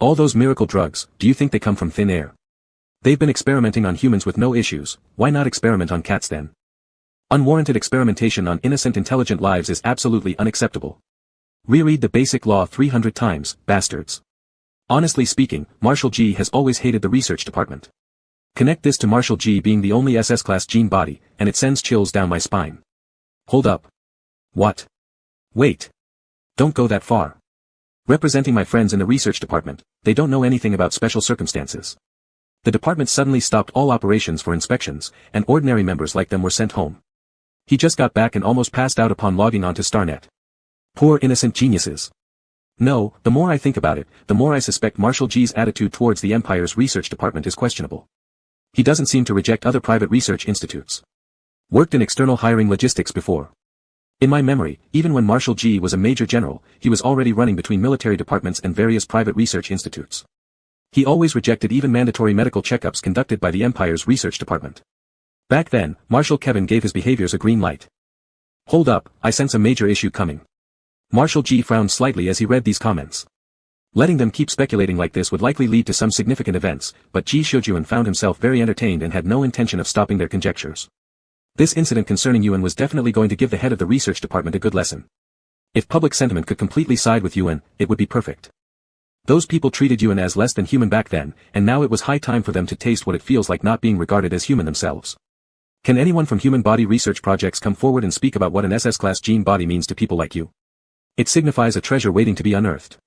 All those miracle drugs, do you think they come from thin air? They've been experimenting on humans with no issues, why not experiment on cats then? Unwarranted experimentation on innocent intelligent lives is absolutely unacceptable. Reread the basic law 300 times, bastards. Honestly speaking, Marshal G has always hated the research department. Connect this to Marshal G being the only SS-class gene body, and it sends chills down my spine. Hold up. What? Wait. Don't go that far. Representing my friends in the research department, they don't know anything about special circumstances. The department suddenly stopped all operations for inspections, and ordinary members like them were sent home. He just got back and almost passed out upon logging onto StarNet. Poor innocent geniuses. No, the more I think about it, the more I suspect Marshal G's attitude towards the Empire's research department is questionable. He doesn't seem to reject other private research institutes. Worked in external hiring logistics before. In my memory, even when Marshal G was a major general, he was already running between military departments and various private research institutes. He always rejected even mandatory medical checkups conducted by the Empire's research department. Back then, Marshal Kevin gave his behaviors a green light. Hold up, I sense a major issue coming. Marshal G frowned slightly as he read these comments. Letting them keep speculating like this would likely lead to some significant events, but Ji Shojuan found himself very entertained and had no intention of stopping their conjectures. This incident concerning Yuan was definitely going to give the head of the research department a good lesson. If public sentiment could completely side with Yuan, it would be perfect. Those people treated Yuan as less than human back then, and now it was high time for them to taste what it feels like not being regarded as human themselves. Can anyone from human body research projects come forward and speak about what an SS-class gene body means to people like you? It signifies a treasure waiting to be unearthed.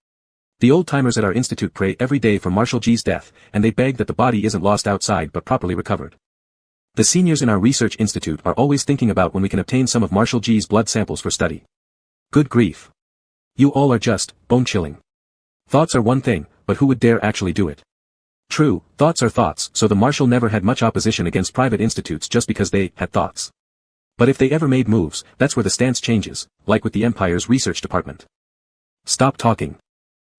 The old-timers at our institute pray every day for Marshal G's death, and they beg that the body isn't lost outside but properly recovered. The seniors in our research institute are always thinking about when we can obtain some of Marshal G's blood samples for study. Good grief. You all are just bone-chilling. Thoughts are one thing, but who would dare actually do it? True, thoughts are thoughts, so the Marshal never had much opposition against private institutes just because they had thoughts. But if they ever made moves, that's where the stance changes, like with the Empire's research department. Stop talking.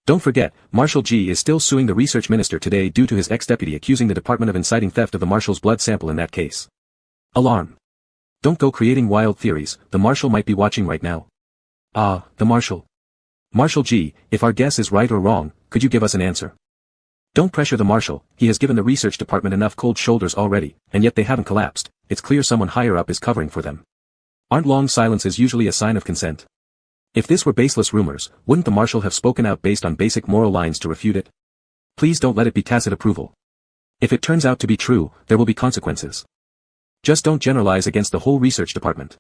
Don't forget, Marshal G is still suing the research minister today due to his ex-deputy accusing the department of inciting theft of the Marshal's blood sample in that case. Alarm. Don't go creating wild theories, the Marshal might be watching right now. Ah, the Marshal. Marshal G, if our guess is right or wrong, could you give us an answer? Don't pressure the Marshal, he has given the research department enough cold shoulders already, and yet they haven't collapsed. It's clear someone higher up is covering for them. Aren't long silences usually a sign of consent? If this were baseless rumors, wouldn't the Marshal have spoken out based on basic moral lines to refute it? Please don't let it be tacit approval. If it turns out to be true, there will be consequences. Just don't generalize against the whole research department.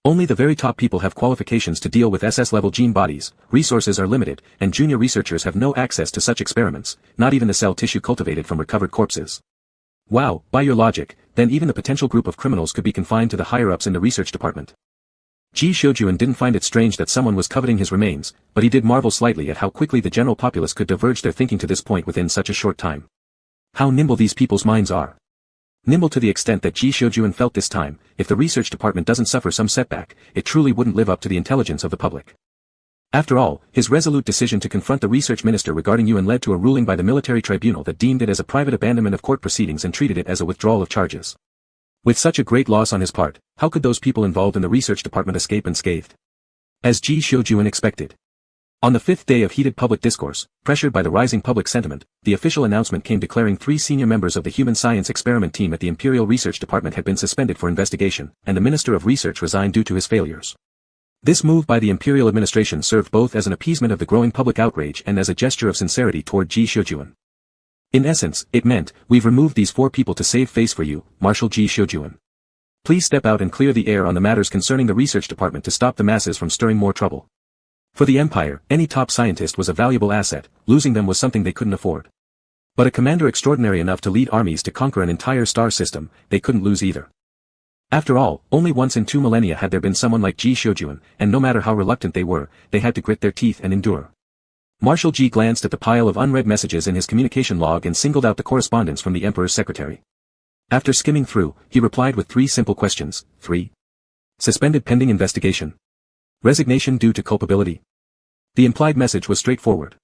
Only the very top people have qualifications to deal with SS-level gene bodies, resources are limited, and junior researchers have no access to such experiments, not even the cell tissue cultivated from recovered corpses. Wow, by your logic, then even the potential group of criminals could be confined to the higher-ups in the research department. Ji Shojuan didn't find it strange that someone was coveting his remains, but he did marvel slightly at how quickly the general populace could diverge their thinking to this point within such a short time. How nimble these people's minds are. Nimble to the extent that Ji Shojuan felt this time, if the research department doesn't suffer some setback, it truly wouldn't live up to the intelligence of the public. After all, his resolute decision to confront the research minister regarding Yuan led to a ruling by the military tribunal that deemed it as a private abandonment of court proceedings and treated it as a withdrawal of charges. With such a great loss on his part, how could those people involved in the research department escape unscathed? As Ji Shojuan expected. On the fifth day of heated public discourse, pressured by the rising public sentiment, the official announcement came declaring 3 senior members of the human science experiment team at the Imperial Research Department had been suspended for investigation, and the Minister of Research resigned due to his failures. This move by the Imperial administration served both as an appeasement of the growing public outrage and as a gesture of sincerity toward Ji Shojuan. In essence, it meant, we've removed these 4 people to save face for you, Marshal Ji Shojuan. Please step out and clear the air on the matters concerning the research department to stop the masses from stirring more trouble. For the Empire, any top scientist was a valuable asset, losing them was something they couldn't afford. But a commander extraordinary enough to lead armies to conquer an entire star system, they couldn't lose either. After all, only once in 2 millennia had there been someone like Ji Shojuan, and no matter how reluctant they were, they had to grit their teeth and endure. Marshal Ji glanced at the pile of unread messages in his communication log and singled out the correspondence from the Emperor's secretary. After skimming through, he replied with 3 simple questions. 3. Suspended pending investigation. Resignation due to culpability. The implied message was straightforward.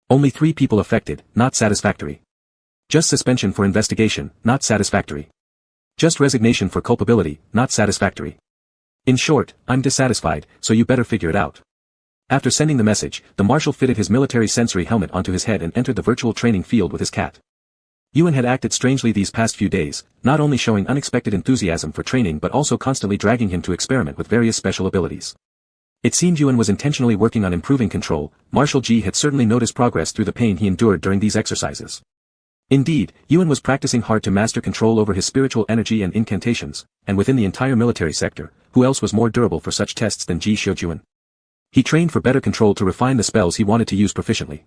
Only 3 people affected, not satisfactory. Just suspension for investigation, not satisfactory. Just resignation for culpability, not satisfactory. In short, I'm dissatisfied, so you better figure it out. After sending the message, the Marshal fitted his military sensory helmet onto his head and entered the virtual training field with his cat. Yuan had acted strangely these past few days, not only showing unexpected enthusiasm for training but also constantly dragging him to experiment with various special abilities. It seemed Yuan was intentionally working on improving control. Marshal Ji had certainly noticed progress through the pain he endured during these exercises. Indeed, Yuan was practicing hard to master control over his spiritual energy and incantations, and within the entire military sector, who else was more durable for such tests than Ji Xiujuan? He trained for better control to refine the spells he wanted to use proficiently.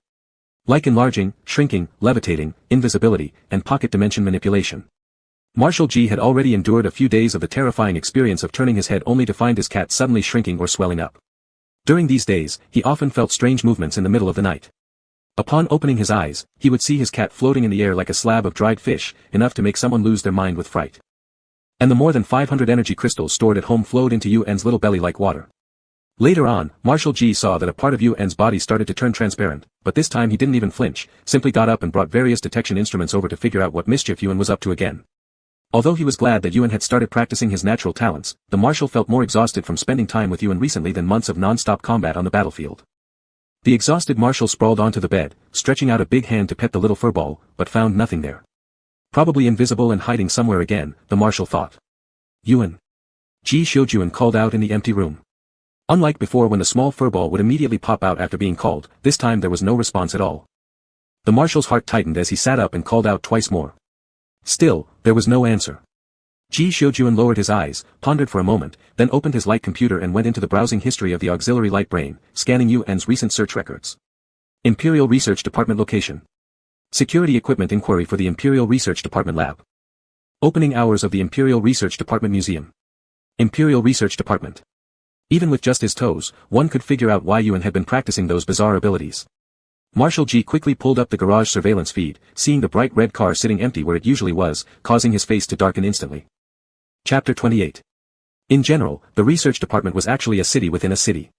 Like enlarging, shrinking, levitating, invisibility, and pocket dimension manipulation. Marshal Ji had already endured a few days of the terrifying experience of turning his head only to find his cat suddenly shrinking or swelling up. During these days, he often felt strange movements in the middle of the night. Upon opening his eyes, he would see his cat floating in the air like a slab of dried fish, enough to make someone lose their mind with fright. And the more than 500 energy crystals stored at home flowed into Yuan's little belly like water. Later on, Marshal Ji saw that a part of Yuan's body started to turn transparent, but this time he didn't even flinch, simply got up and brought various detection instruments over to figure out what mischief Yuan was up to again. Although he was glad that Yuan had started practicing his natural talents, the Marshal felt more exhausted from spending time with Yuan recently than months of non-stop combat on the battlefield. The exhausted Marshal sprawled onto the bed, stretching out a big hand to pet the little furball, but found nothing there. Probably invisible and hiding somewhere again, the Marshal thought. Yuan. Ji Xiujuan called out in the empty room. Unlike before when the small furball would immediately pop out after being called, this time there was no response at all. The Marshal's heart tightened as he sat up and called out twice more. Still, there was no answer. Ji Xiujuan lowered his eyes, pondered for a moment, then opened his light computer and went into the browsing history of the auxiliary light brain, scanning Yuan's recent search records. Imperial Research Department location. Security equipment inquiry for the Imperial Research Department lab. Opening hours of the Imperial Research Department museum. Imperial Research Department. Even with just his toes, one could figure out why Yuan had been practicing those bizarre abilities. Marshal Ji quickly pulled up the garage surveillance feed, seeing the bright red car sitting empty where it usually was, causing his face to darken instantly. Chapter 28. In general, the research department was actually a city within a city.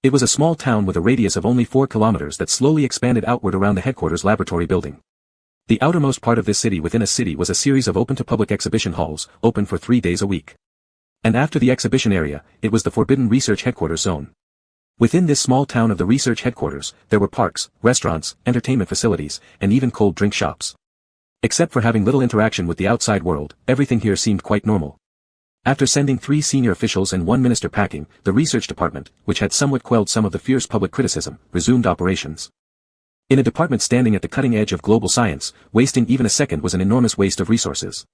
It was a small town with a radius of only 4 kilometers that slowly expanded outward around the headquarters laboratory building. The outermost part of this city within a city was a series of open-to-public exhibition halls, open for 3 days a week. And after the exhibition area, it was the Forbidden Research Headquarters Zone. Within this small town of the research headquarters, there were parks, restaurants, entertainment facilities, and even cold drink shops. Except for having little interaction with the outside world, everything here seemed quite normal. After sending 3 senior officials and 1 minister packing, the research department, which had somewhat quelled some of the fierce public criticism, resumed operations. In a department standing at the cutting edge of global science, wasting even a second was an enormous waste of resources.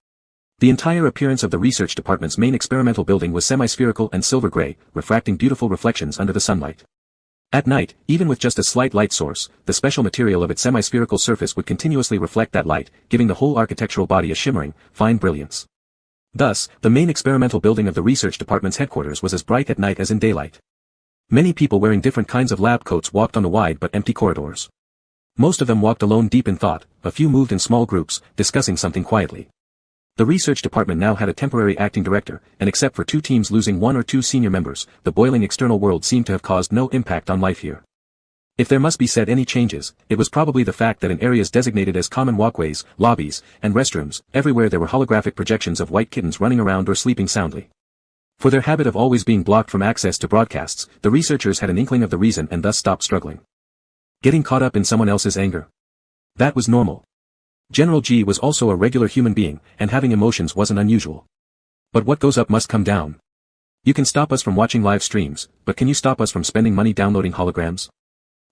The entire appearance of the research department's main experimental building was semi-spherical and silver gray, refracting beautiful reflections under the sunlight. At night, even with just a slight light source, the special material of its semi-spherical surface would continuously reflect that light, giving the whole architectural body a shimmering, fine brilliance. Thus, the main experimental building of the research department's headquarters was as bright at night as in daylight. Many people wearing different kinds of lab coats walked on the wide but empty corridors. Most of them walked alone deep in thought, a few moved in small groups, discussing something quietly. The research department now had a temporary acting director, and except for 2 teams losing 1 or 2 senior members, the boiling external world seemed to have caused no impact on life here. If there must be said any changes, it was probably the fact that in areas designated as common walkways, lobbies, and restrooms, everywhere there were holographic projections of white kittens running around or sleeping soundly. For their habit of always being blocked from access to broadcasts, the researchers had an inkling of the reason and thus stopped struggling. Getting caught up in someone else's anger. That was normal. General Ji was also a regular human being, and having emotions wasn't unusual. But what goes up must come down. You can stop us from watching live streams, but can you stop us from spending money downloading holograms?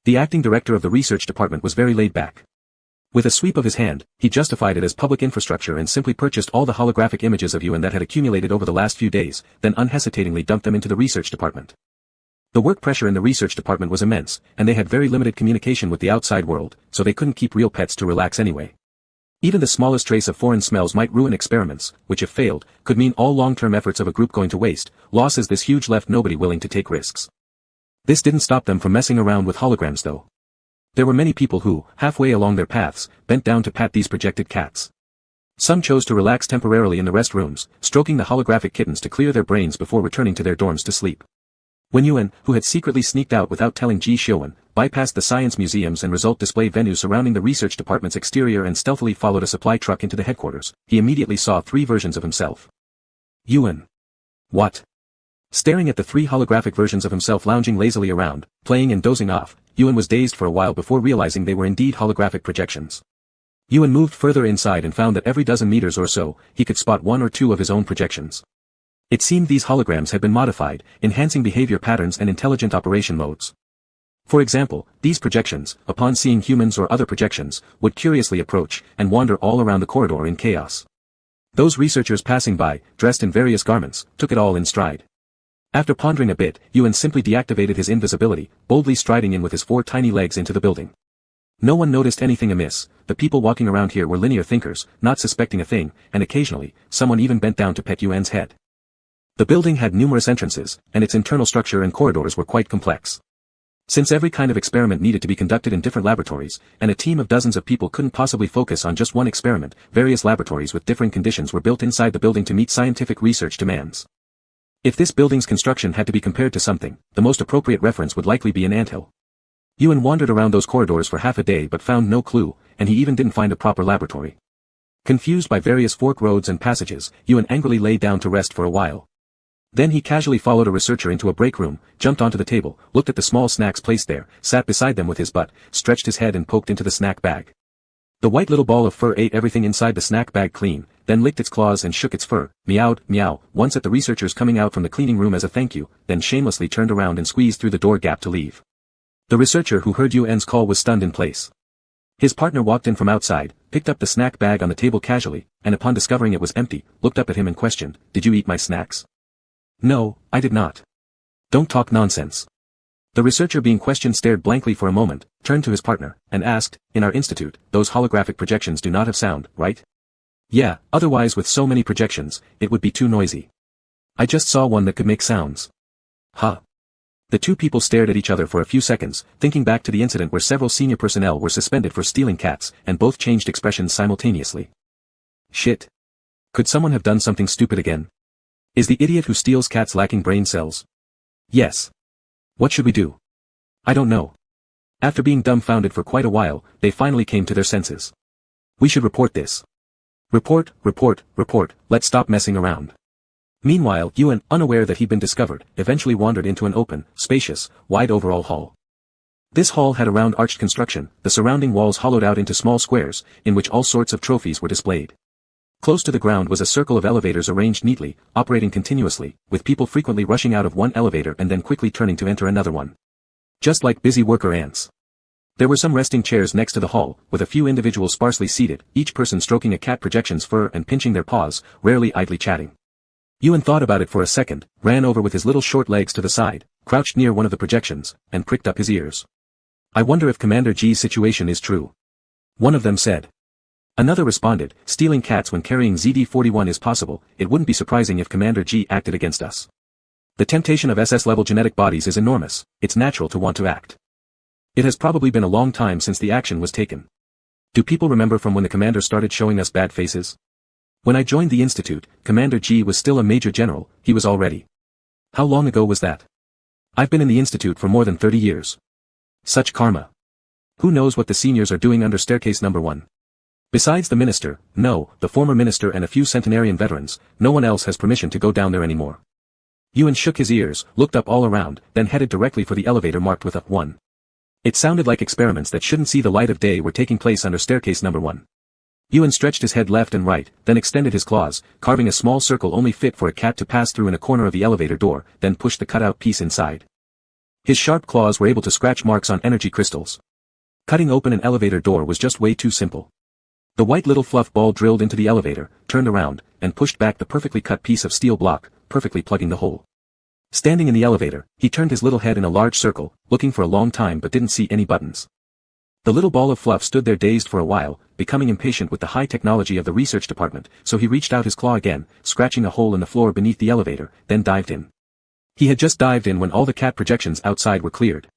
The acting director of the research department was very laid back. With a sweep of his hand, he justified it as public infrastructure and simply purchased all the holographic images of Yuan that had accumulated over the last few days, then unhesitatingly dumped them into the research department. The work pressure in the research department was immense, and they had very limited communication with the outside world, so they couldn't keep real pets to relax anyway. Even the smallest trace of foreign smells might ruin experiments, which if failed, could mean all long-term efforts of a group going to waste. Losses this huge left nobody willing to take risks. This didn't stop them from messing around with holograms though. There were many people who, halfway along their paths, bent down to pat these projected cats. Some chose to relax temporarily in the rest rooms, stroking the holographic kittens to clear their brains before returning to their dorms to sleep. When Yuan, who had secretly sneaked out without telling Ji Xiujuan, bypassed the science museums and result display venues surrounding the research department's exterior and stealthily followed a supply truck into the headquarters, he immediately saw 3 versions of himself. Yuan. What? Staring at the 3 holographic versions of himself lounging lazily around, playing and dozing off, Yuan was dazed for a while before realizing they were indeed holographic projections. Yuan moved further inside and found that every dozen meters or so, he could spot 1 or 2 of his own projections. It seemed these holograms had been modified, enhancing behavior patterns and intelligent operation modes. For example, these projections, upon seeing humans or other projections, would curiously approach and wander all around the corridor in chaos. Those researchers passing by, dressed in various garments, took it all in stride. After pondering a bit, Yuan simply deactivated his invisibility, boldly striding in with his 4 tiny legs into the building. No one noticed anything amiss. The people walking around here were linear thinkers, not suspecting a thing, and occasionally, someone even bent down to pet Yuan's head. The building had numerous entrances, and its internal structure and corridors were quite complex. Since every kind of experiment needed to be conducted in different laboratories, and a team of dozens of people couldn't possibly focus on just one experiment, various laboratories with different conditions were built inside the building to meet scientific research demands. If this building's construction had to be compared to something, the most appropriate reference would likely be an anthill. Yuan wandered around those corridors for half a day but found no clue, and he even didn't find a proper laboratory. Confused by various fork roads and passages, Yuan angrily lay down to rest for a while. Then he casually followed a researcher into a break room, jumped onto the table, looked at the small snacks placed there, sat beside them with his butt, stretched his head and poked into the snack bag. The white little ball of fur ate everything inside the snack bag clean, then licked its claws and shook its fur, meowed, meow, once at the researchers coming out from the cleaning room as a thank you, then shamelessly turned around and squeezed through the door gap to leave. The researcher who heard Yuan's call was stunned in place. His partner walked in from outside, picked up the snack bag on the table casually, and upon discovering it was empty, looked up at him and questioned, "Did you eat my snacks?" "No, I did not." "Don't talk nonsense." The researcher being questioned stared blankly for a moment, turned to his partner, and asked, "In our institute, those holographic projections do not have sound, right?" "Yeah, otherwise with so many projections, it would be too noisy. I just saw one that could make sounds." "Huh?" The two people stared at each other for a few seconds, thinking back to the incident where several senior personnel were suspended for stealing cats, and both changed expressions simultaneously. Shit. Could someone have done something stupid again? Is the idiot who steals cats lacking brain cells? Yes. What should we do? I don't know. After being dumbfounded for quite a while, they finally came to their senses. We should report this. Report, let's stop messing around. Meanwhile, Yuan, unaware that he'd been discovered, eventually wandered into an open, spacious, wide overall hall. This hall had a round arched construction, the surrounding walls hollowed out into small squares, in which all sorts of trophies were displayed. Close to the ground was a circle of elevators arranged neatly, operating continuously, with people frequently rushing out of one elevator and then quickly turning to enter another one. Just like busy worker ants. There were some resting chairs next to the hall, with a few individuals sparsely seated, each person stroking a cat projection's fur and pinching their paws, rarely idly chatting. Yuan thought about it for a second, ran over with his little short legs to the side, crouched near one of the projections, and pricked up his ears. I wonder if Commander G's situation is true. One of them said. Another responded, stealing cats when carrying ZD-41 is possible, it wouldn't be surprising if Commander G acted against us. The temptation of SS-level genetic bodies is enormous, it's natural to want to act. It has probably been a long time since the action was taken. Do people remember from when the commander started showing us bad faces? When I joined the institute, Commander G was still a major general, he was already. How long ago was that? I've been in the institute for more than 30 years. Such karma. Who knows what the seniors are doing under staircase number 1? Besides the minister, no, the former minister and a few centenarian veterans, no one else has permission to go down there anymore. Yuan shook his ears, looked up all around, then headed directly for the elevator marked with a 1. It sounded like experiments that shouldn't see the light of day were taking place under staircase number 1. Yuan stretched his head left and right, then extended his claws, carving a small circle only fit for a cat to pass through in a corner of the elevator door, then pushed the cutout piece inside. His sharp claws were able to scratch marks on energy crystals. Cutting open an elevator door was just way too simple. The white little fluff ball drilled into the elevator, turned around, and pushed back the perfectly cut piece of steel block, perfectly plugging the hole. Standing in the elevator, he turned his little head in a large circle, looking for a long time but didn't see any buttons. The little ball of fluff stood there dazed for a while, becoming impatient with the high technology of the research department, so he reached out his claw again, scratching a hole in the floor beneath the elevator, then dived in. He had just dived in when all the cat projections outside were cleared.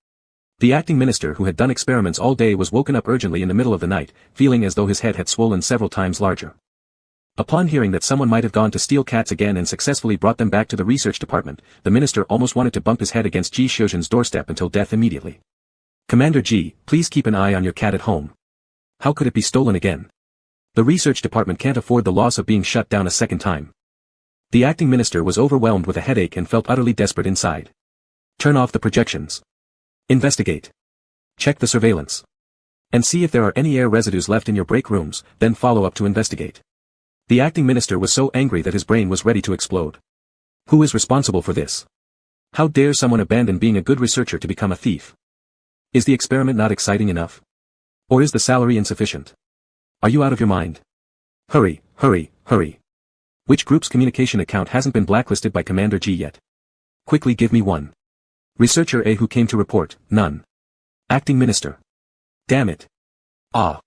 The acting minister who had done experiments all day was woken up urgently in the middle of the night, feeling as though his head had swollen several times larger. Upon hearing that someone might have gone to steal cats again and successfully brought them back to the research department, the minister almost wanted to bump his head against Ji Xiuzhen's doorstep until death immediately. Commander Ji, please keep an eye on your cat at home. How could it be stolen again? The research department can't afford the loss of being shut down a second time. The acting minister was overwhelmed with a headache and felt utterly desperate inside. Turn off the projections. Investigate. Check the surveillance. And see if there are any air residues left in your break rooms, then follow up to investigate. The acting minister was so angry that his brain was ready to explode. Who is responsible for this? How dare someone abandon being a good researcher to become a thief? Is the experiment not exciting enough? Or is the salary insufficient? Are you out of your mind? Hurry, hurry, hurry. Which group's communication account hasn't been blacklisted by Commander G yet? Quickly give me one. Researcher A who came to report, none. Acting Minister. Damn it. Ah.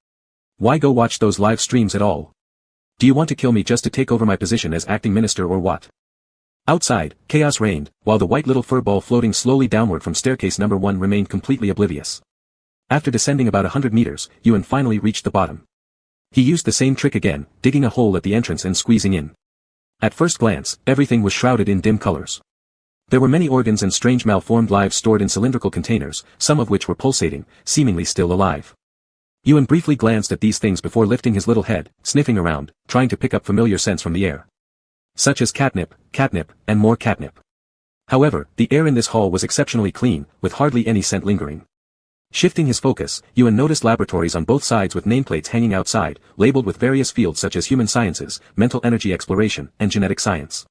Why go watch those live streams at all? Do you want to kill me just to take over my position as acting minister or what? Outside, chaos reigned, while the white little fur ball floating slowly downward from staircase number 1 remained completely oblivious. After descending about 100 meters, Yuan finally reached the bottom. He used the same trick again, digging a hole at the entrance and squeezing in. At first glance, everything was shrouded in dim colors. There were many organs and strange malformed lives stored in cylindrical containers, some of which were pulsating, seemingly still alive. Yuan briefly glanced at these things before lifting his little head, sniffing around, trying to pick up familiar scents from the air. Such as catnip, and more catnip. However, the air in this hall was exceptionally clean, with hardly any scent lingering. Shifting his focus, Yuan noticed laboratories on both sides with nameplates hanging outside, labeled with various fields such as human sciences, mental energy exploration, and genetic science.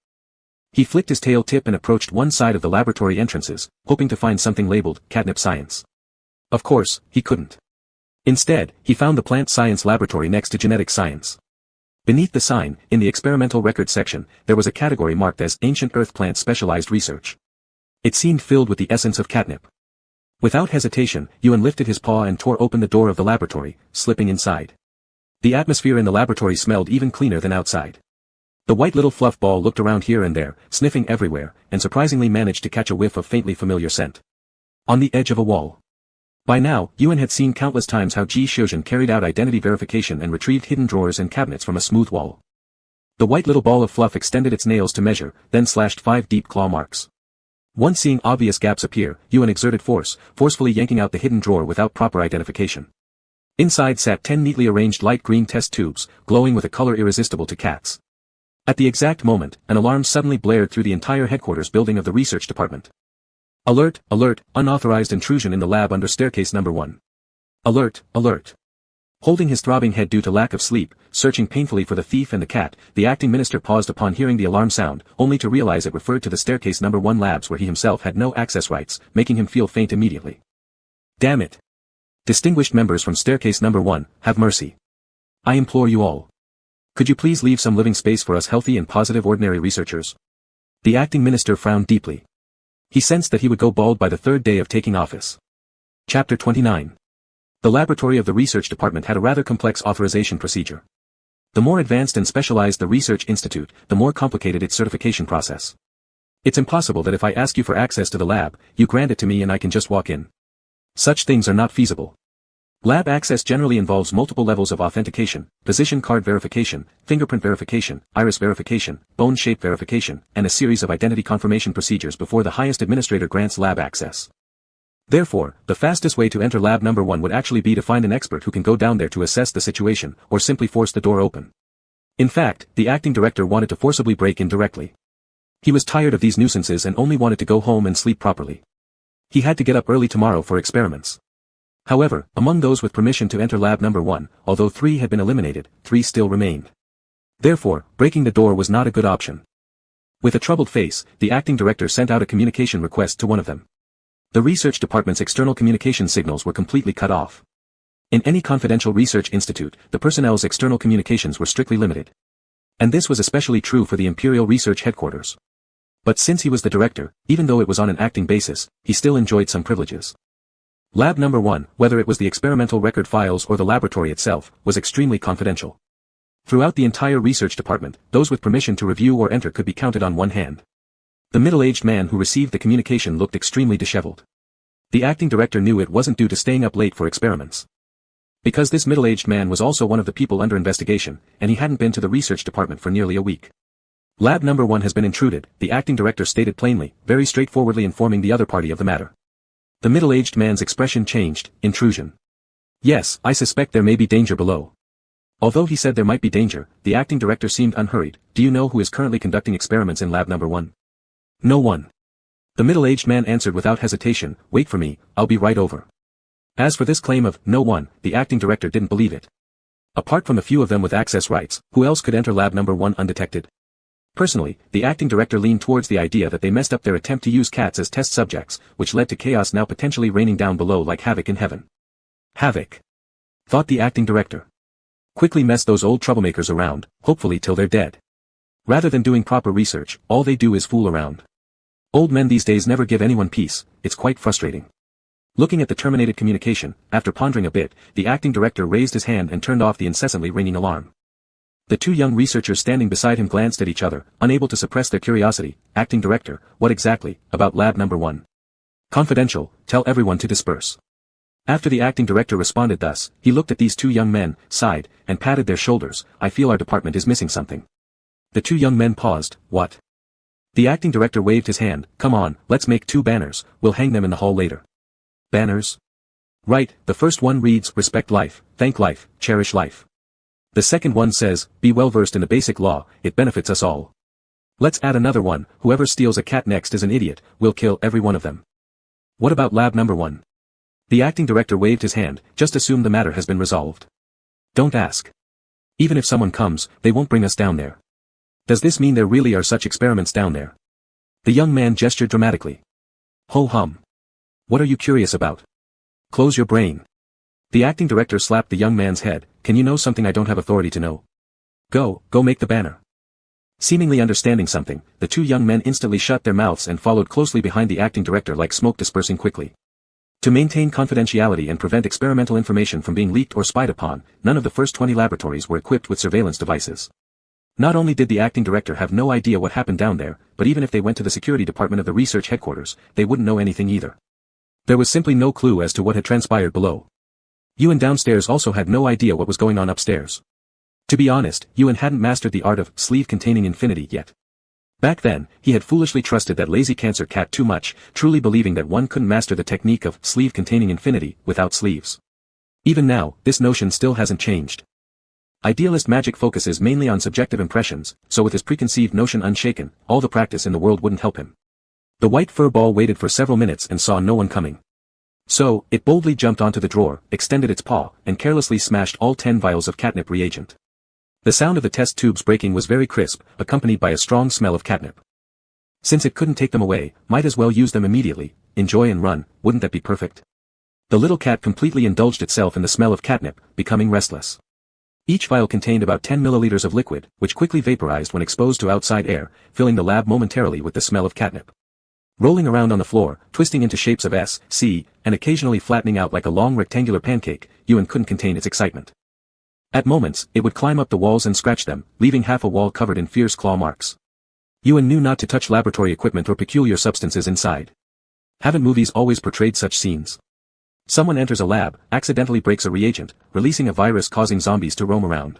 He flicked his tail tip and approached one side of the laboratory entrances, hoping to find something labeled catnip science. Of course, he couldn't. Instead, he found the plant science laboratory next to genetic science. Beneath the sign, in the experimental records section, there was a category marked as Ancient Earth Plant Specialized Research. It seemed filled with the essence of catnip. Without hesitation, Yuan lifted his paw and tore open the door of the laboratory, slipping inside. The atmosphere in the laboratory smelled even cleaner than outside. The white little fluff ball looked around here and there, sniffing everywhere, and surprisingly managed to catch a whiff of faintly familiar scent. On the edge of a wall. By now, Yuan had seen countless times how Ji Xiuzhen carried out identity verification and retrieved hidden drawers and cabinets from a smooth wall. The white little ball of fluff extended its nails to measure, then slashed 5 deep claw marks. Once seeing obvious gaps appear, Yuan exerted force, forcefully yanking out the hidden drawer without proper identification. Inside sat 10 neatly arranged light green test tubes, glowing with a color irresistible to cats. At the exact moment, an alarm suddenly blared through the entire headquarters building of the research department. Alert, alert, unauthorized intrusion in the lab under staircase number 1. Alert, alert. Holding his throbbing head due to lack of sleep, searching painfully for the thief and the cat, the acting minister paused upon hearing the alarm sound, only to realize it referred to the staircase number 1 labs where he himself had no access rights, making him feel faint immediately. Damn it. Distinguished members from staircase number 1, have mercy. I implore you all. Could you please leave some living space for us healthy and positive ordinary researchers? The acting minister frowned deeply. He sensed that he would go bald by the 3rd day of taking office. Chapter 29. The laboratory of the research department had a rather complex authorization procedure. The more advanced and specialized the research institute, the more complicated its certification process. It's impossible that if I ask you for access to the lab, you grant it to me and I can just walk in. Such things are not feasible. Lab access generally involves multiple levels of authentication, position card verification, fingerprint verification, iris verification, bone shape verification, and a series of identity confirmation procedures before the highest administrator grants lab access. Therefore, the fastest way to enter lab number 1 would actually be to find an expert who can go down there to assess the situation, or simply force the door open. In fact, the acting director wanted to forcibly break in directly. He was tired of these nuisances and only wanted to go home and sleep properly. He had to get up early tomorrow for experiments. However, among those with permission to enter lab number 1, although 3 had been eliminated, 3 still remained. Therefore, breaking the door was not a good option. With a troubled face, the acting director sent out a communication request to one of them. The research department's external communication signals were completely cut off. In any confidential research institute, the personnel's external communications were strictly limited. And this was especially true for the Imperial Research Headquarters. But since he was the director, even though it was on an acting basis, he still enjoyed some privileges. Lab number 1, whether it was the experimental record files or the laboratory itself, was extremely confidential. Throughout the entire research department, those with permission to review or enter could be counted on one hand. The middle-aged man who received the communication looked extremely disheveled. The acting director knew it wasn't due to staying up late for experiments. Because this middle-aged man was also one of the people under investigation, and he hadn't been to the research department for nearly a week. Lab number 1 has been intruded, the acting director stated plainly, very straightforwardly informing the other party of the matter. The middle-aged man's expression changed. Intrusion. Yes, I suspect there may be danger below. Although he said there might be danger, the acting director seemed unhurried. Do you know who is currently conducting experiments in lab number 1? No one. The middle-aged man answered without hesitation, wait for me, I'll be right over. As for this claim of no one, the acting director didn't believe it. Apart from a few of them with access rights, who else could enter lab number 1 undetected? Personally, the acting director leaned towards the idea that they messed up their attempt to use cats as test subjects, which led to chaos now potentially raining down below like havoc in heaven. Havoc, thought the acting director. Quickly mess those old troublemakers around, hopefully till they're dead. Rather than doing proper research, all they do is fool around. Old men these days never give anyone peace, it's quite frustrating. Looking at the terminated communication, after pondering a bit, the acting director raised his hand and turned off the incessantly ringing alarm. The two young researchers standing beside him glanced at each other, unable to suppress their curiosity. Acting director, what exactly, about lab number 1? Confidential, tell everyone to disperse. After the acting director responded thus, he looked at these two young men, sighed, and patted their shoulders. I feel our department is missing something. The two young men paused. What? The acting director waved his hand. Come on, let's make 2 banners, we'll hang them in the hall later. Banners? Right, the first one reads, respect life, thank life, cherish life. The second one says, be well versed in the basic law, it benefits us all. Let's add another one, whoever steals a cat next is an idiot, we'll kill every one of them. What about lab number 1? The acting director waved his hand, just assume the matter has been resolved. Don't ask. Even if someone comes, they won't bring us down there. Does this mean there really are such experiments down there? The young man gestured dramatically. Ho hum. What are you curious about? Close your brain. The acting director slapped the young man's head. Can you know something I don't have authority to know? Go make the banner. Seemingly understanding something, the two young men instantly shut their mouths and followed closely behind the acting director like smoke dispersing quickly. To maintain confidentiality and prevent experimental information from being leaked or spied upon, none of the first 20 laboratories were equipped with surveillance devices. Not only did the acting director have no idea what happened down there, but even if they went to the security department of the research headquarters, they wouldn't know anything either. There was simply no clue as to what had transpired below. Ewan downstairs also had no idea what was going on upstairs. To be honest, Ewan hadn't mastered the art of sleeve-containing infinity yet. Back then, he had foolishly trusted that lazy cancer cat too much, truly believing that one couldn't master the technique of sleeve-containing infinity without sleeves. Even now, this notion still hasn't changed. Idealist magic focuses mainly on subjective impressions, so with his preconceived notion unshaken, all the practice in the world wouldn't help him. The white fur ball waited for several minutes and saw no one coming. So, it boldly jumped onto the drawer, extended its paw, and carelessly smashed all 10 vials of catnip reagent. The sound of the test tubes breaking was very crisp, accompanied by a strong smell of catnip. Since it couldn't take them away, might as well use them immediately, enjoy and run, wouldn't that be perfect? The little cat completely indulged itself in the smell of catnip, becoming restless. Each vial contained about 10 milliliters of liquid, which quickly vaporized when exposed to outside air, filling the lab momentarily with the smell of catnip. Rolling around on the floor, twisting into shapes of S, C, and occasionally flattening out like a long rectangular pancake, Ewan couldn't contain its excitement. At moments, it would climb up the walls and scratch them, leaving half a wall covered in fierce claw marks. Ewan knew not to touch laboratory equipment or peculiar substances inside. Haven't movies always portrayed such scenes? Someone enters a lab, accidentally breaks a reagent, releasing a virus causing zombies to roam around.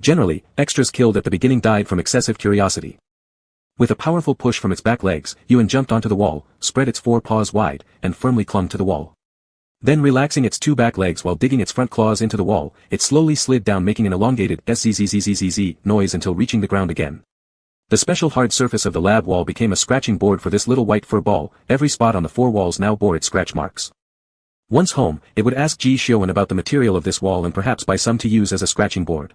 Generally, extras killed at the beginning died from excessive curiosity. With a powerful push from its back legs, Ewan jumped onto the wall, spread its 4 paws wide, and firmly clung to the wall. Then relaxing its 2 back legs while digging its front claws into the wall, it slowly slid down making an elongated zzzzzzz noise until reaching the ground again. The special hard surface of the lab wall became a scratching board for this little white fur ball, every spot on the 4 walls now bore its scratch marks. Once home, it would ask Ji Xiuan about the material of this wall and perhaps buy some to use as a scratching board.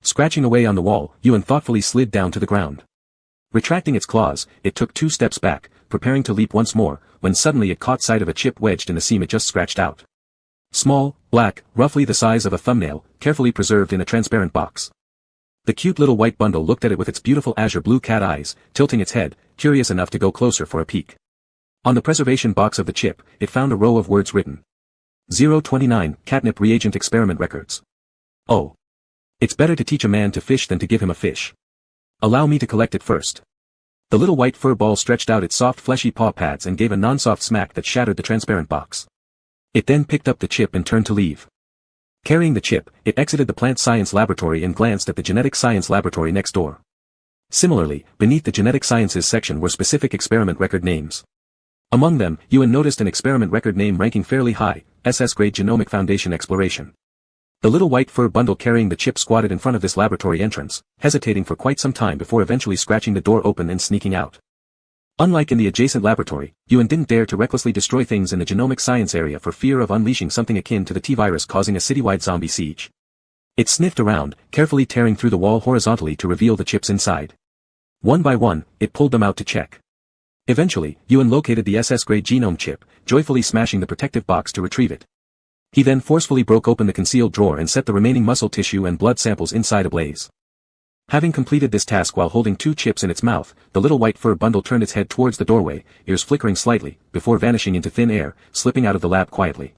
Scratching away on the wall, Ewan thoughtfully slid down to the ground. Retracting its claws, it took 2 steps back, preparing to leap once more, when suddenly it caught sight of a chip wedged in the seam it just scratched out. Small, black, roughly the size of a thumbnail, carefully preserved in a transparent box. The cute little white bundle looked at it with its beautiful azure blue cat eyes, tilting its head, curious enough to go closer for a peek. On the preservation box of the chip, it found a row of words written. 029, Catnip Reagent Experiment Records. Oh. It's better to teach a man to fish than to give him a fish. Allow me to collect it first. The little white fur ball stretched out its soft fleshy paw pads and gave a non-soft smack that shattered the transparent box. It then picked up the chip and turned to leave. Carrying the chip, it exited the plant science laboratory and glanced at the genetic science laboratory next door. Similarly, beneath the genetic sciences section were specific experiment record names. Among them, Ewan noticed an experiment record name ranking fairly high, SS Grade Genomic Foundation Exploration. The little white fur bundle carrying the chip squatted in front of this laboratory entrance, hesitating for quite some time before eventually scratching the door open and sneaking out. Unlike in the adjacent laboratory, Ewan didn't dare to recklessly destroy things in the genomic science area for fear of unleashing something akin to the T-virus causing a citywide zombie siege. It sniffed around, carefully tearing through the wall horizontally to reveal the chips inside. One by one, it pulled them out to check. Eventually, Yuan located the SS-grade genome chip, joyfully smashing the protective box to retrieve it. He then forcefully broke open the concealed drawer and set the remaining muscle tissue and blood samples inside ablaze. Having completed this task while holding 2 chips in its mouth, the little white fur bundle turned its head towards the doorway, ears flickering slightly, before vanishing into thin air, slipping out of the lab quietly.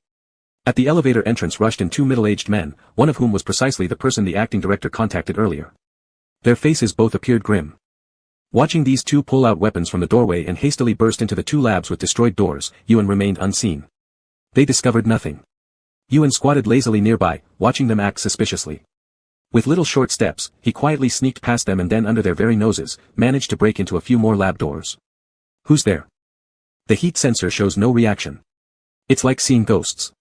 At the elevator entrance rushed in 2 middle-aged men, one of whom was precisely the person the acting director contacted earlier. Their faces both appeared grim. Watching these 2 pull out weapons from the doorway and hastily burst into the 2 labs with destroyed doors, Yuan remained unseen. They discovered nothing. Yuan squatted lazily nearby, watching them act suspiciously. With little short steps, he quietly sneaked past them and then under their very noses, managed to break into a few more lab doors. Who's there? The heat sensor shows no reaction. It's like seeing ghosts.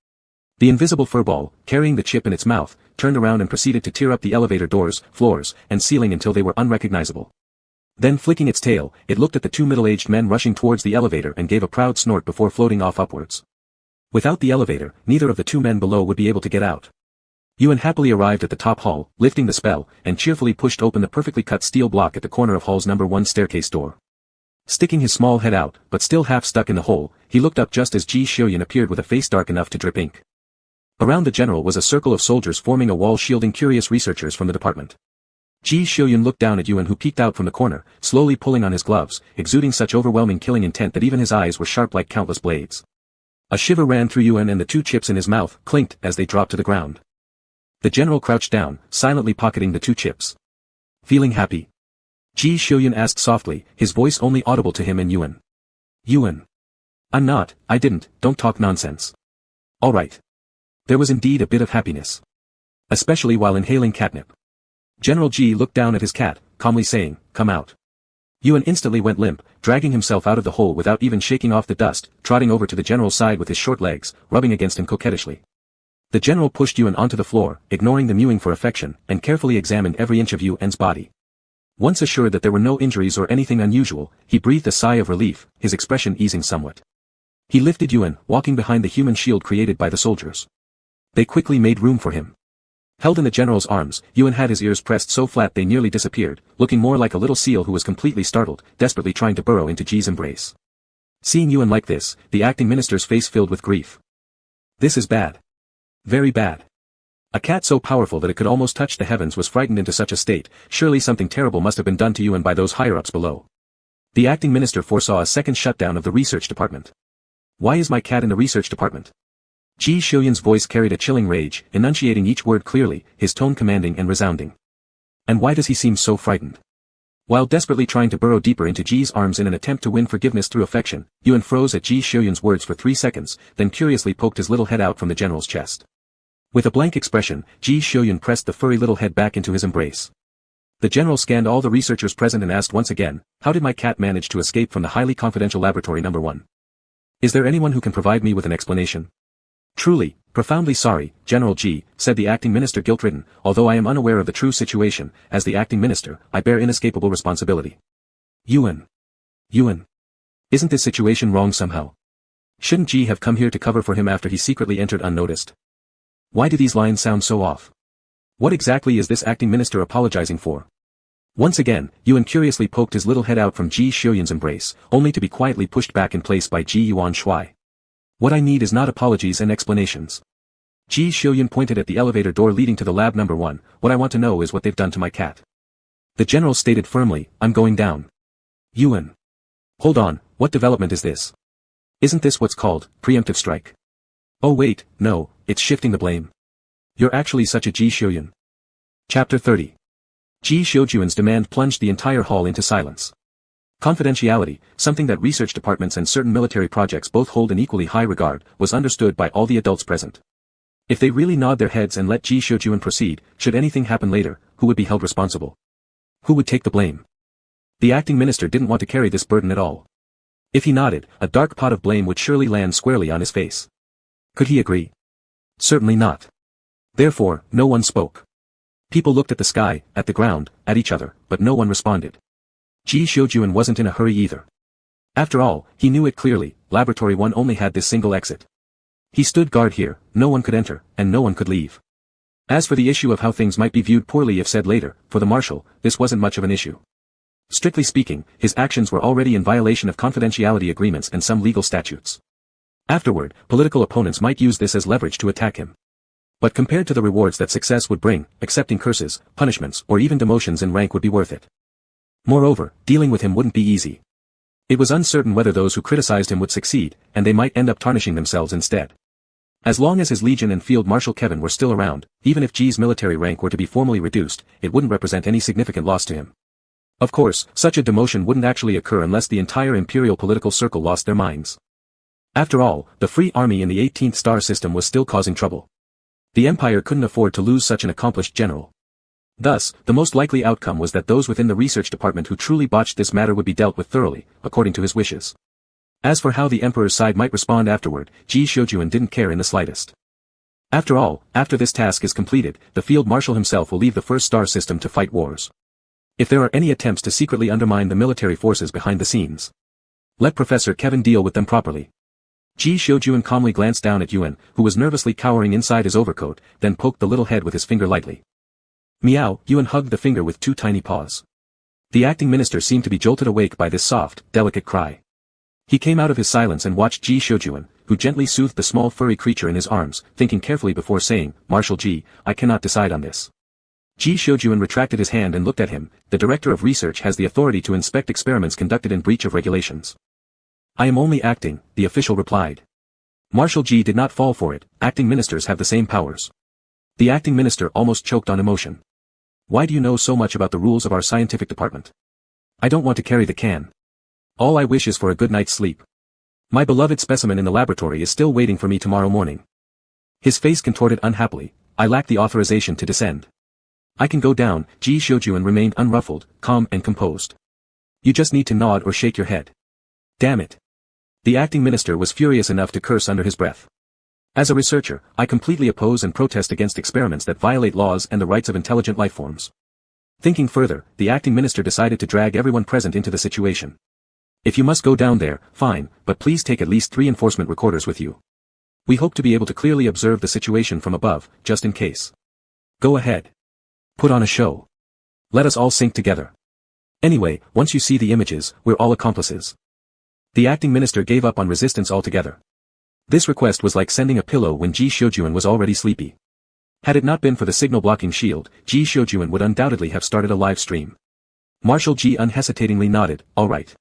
The invisible furball, carrying the chip in its mouth, turned around and proceeded to tear up the elevator doors, floors, and ceiling until they were unrecognizable. Then flicking its tail, it looked at the 2 middle-aged men rushing towards the elevator and gave a proud snort before floating off upwards. Without the elevator, neither of the 2 men below would be able to get out. Yuan happily arrived at the top hall, lifting the spell, and cheerfully pushed open the perfectly cut steel block at the corner of hall's number 1 staircase door. Sticking his small head out, but still half stuck in the hole, he looked up just as Ji Xiuyun appeared with a face dark enough to drip ink. Around the general was a circle of soldiers forming a wall shielding curious researchers from the department. Ji Xiuyun looked down at Yuan who peeked out from the corner, slowly pulling on his gloves, exuding such overwhelming killing intent that even his eyes were sharp like countless blades. A shiver ran through Yuan and the 2 chips in his mouth clinked as they dropped to the ground. The general crouched down, silently pocketing the 2 chips. Feeling happy? Ji Xiuyun asked softly, his voice only audible to him and Yuan. Yuan. I'm not, I didn't, don't talk nonsense. Alright. There was indeed a bit of happiness. Especially while inhaling catnip. General Ji looked down at his cat, calmly saying, come out. Yuan instantly went limp, dragging himself out of the hole without even shaking off the dust, trotting over to the general's side with his short legs, rubbing against him coquettishly. The general pushed Yuan onto the floor, ignoring the mewing for affection, and carefully examined every inch of Yuan's body. Once assured that there were no injuries or anything unusual, he breathed a sigh of relief, his expression easing somewhat. He lifted Yuan, walking behind the human shield created by the soldiers. They quickly made room for him. Held in the general's arms, Yuan had his ears pressed so flat they nearly disappeared, looking more like a little seal who was completely startled, desperately trying to burrow into Ji's embrace. Seeing Yuan like this, the acting minister's face filled with grief. This is bad. Very bad. A cat so powerful that it could almost touch the heavens was frightened into such a state, surely something terrible must have been done to Yuan by those higher-ups below. The acting minister foresaw a second shutdown of the research department. Why is my cat in the research department? Ji Xiuyun's voice carried a chilling rage, enunciating each word clearly, his tone commanding and resounding. And why does he seem so frightened? While desperately trying to burrow deeper into Ji's arms in an attempt to win forgiveness through affection, Yuan froze at Ji Xiuyun's words for 3 seconds, then curiously poked his little head out from the general's chest. With a blank expression, Ji Xiuyun pressed the furry little head back into his embrace. The general scanned all the researchers present and asked once again, how did my cat manage to escape from the highly confidential laboratory number 1? Is there anyone who can provide me with an explanation? Truly, profoundly sorry, General Ji, said the acting minister guilt-ridden, although I am unaware of the true situation, as the acting minister, I bear inescapable responsibility. Yuan. Yuan. Isn't this situation wrong somehow? Shouldn't Ji have come here to cover for him after he secretly entered unnoticed? Why do these lines sound so off? What exactly is this acting minister apologizing for? Once again, Yuan curiously poked his little head out from Ji Xiuyun's embrace, only to be quietly pushed back in place by Ji Yuan Shui. What I need is not apologies and explanations. Ji Xiuyun pointed at the elevator door leading to the lab number 1, what I want to know is what they've done to my cat. The general stated firmly, I'm going down. Yuan. Hold on, what development is this? Isn't this what's called, preemptive strike? Oh wait, no, it's shifting the blame. You're actually such a Ji Xiuyun. Chapter 30. Ji Xiuyun's demand plunged the entire hall into silence. Confidentiality, something that research departments and certain military projects both hold in equally high regard, was understood by all the adults present. If they really nod their heads and let Ji Xiuyun proceed, should anything happen later, who would be held responsible? Who would take the blame? The acting minister didn't want to carry this burden at all. If he nodded, a dark pot of blame would surely land squarely on his face. Could he agree? Certainly not. Therefore, no one spoke. People looked at the sky, at the ground, at each other, but no one responded. Ji Xiuyun wasn't in a hurry either. After all, he knew it clearly, Laboratory 1 only had this single exit. He stood guard here, no one could enter, and no one could leave. As for the issue of how things might be viewed poorly if said later, for the Marshal, this wasn't much of an issue. Strictly speaking, his actions were already in violation of confidentiality agreements and some legal statutes. Afterward, political opponents might use this as leverage to attack him. But compared to the rewards that success would bring, accepting curses, punishments, or even demotions in rank would be worth it. Moreover, dealing with him wouldn't be easy. It was uncertain whether those who criticized him would succeed, and they might end up tarnishing themselves instead. As long as his Legion and Field Marshal Kevin were still around, even if G's military rank were to be formally reduced, it wouldn't represent any significant loss to him. Of course, such a demotion wouldn't actually occur unless the entire Imperial political circle lost their minds. After all, the Free Army in the 18th star system was still causing trouble. The Empire couldn't afford to lose such an accomplished general. Thus, the most likely outcome was that those within the research department who truly botched this matter would be dealt with thoroughly, according to his wishes. As for how the Emperor's side might respond afterward, Ji Shoujuan didn't care in the slightest. After all, after this task is completed, the Field Marshal himself will leave the first star system to fight wars. If there are any attempts to secretly undermine the military forces behind the scenes, let Professor Kevin deal with them properly. Ji Shoujuan calmly glanced down at Yuan, who was nervously cowering inside his overcoat, then poked the little head with his finger lightly. Meow, Yuan hugged the finger with two tiny paws. The acting minister seemed to be jolted awake by this soft, delicate cry. He came out of his silence and watched Ji Shoujuan, who gently soothed the small furry creature in his arms, thinking carefully before saying, Marshal Ji, I cannot decide on this. Ji Shoujuan retracted his hand and looked at him. The director of research has the authority to inspect experiments conducted in breach of regulations. I am only acting, the official replied. Marshal Ji did not fall for it, acting ministers have the same powers. The acting minister almost choked on emotion. Why do you know so much about the rules of our scientific department? I don't want to carry the can. All I wish is for a good night's sleep. My beloved specimen in the laboratory is still waiting for me tomorrow morning. His face contorted unhappily. I lack the authorization to descend. I can go down. Ji Shoujuan remained unruffled, calm and composed. You just need to nod or shake your head. Damn it. The acting minister was furious enough to curse under his breath. As a researcher, I completely oppose and protest against experiments that violate laws and the rights of intelligent lifeforms. Thinking further, the acting minister decided to drag everyone present into the situation. If you must go down there, fine, but please take at least 3 enforcement recorders with you. We hope to be able to clearly observe the situation from above, just in case. Go ahead. Put on a show. Let us all sink together. Anyway, once you see the images, we're all accomplices. The acting minister gave up on resistance altogether. This request was like sending a pillow when Ji Shoujuan was already sleepy. Had it not been for the signal-blocking shield, Ji Shoujuan would undoubtedly have started a live stream. Marshal Ji unhesitatingly nodded, all right.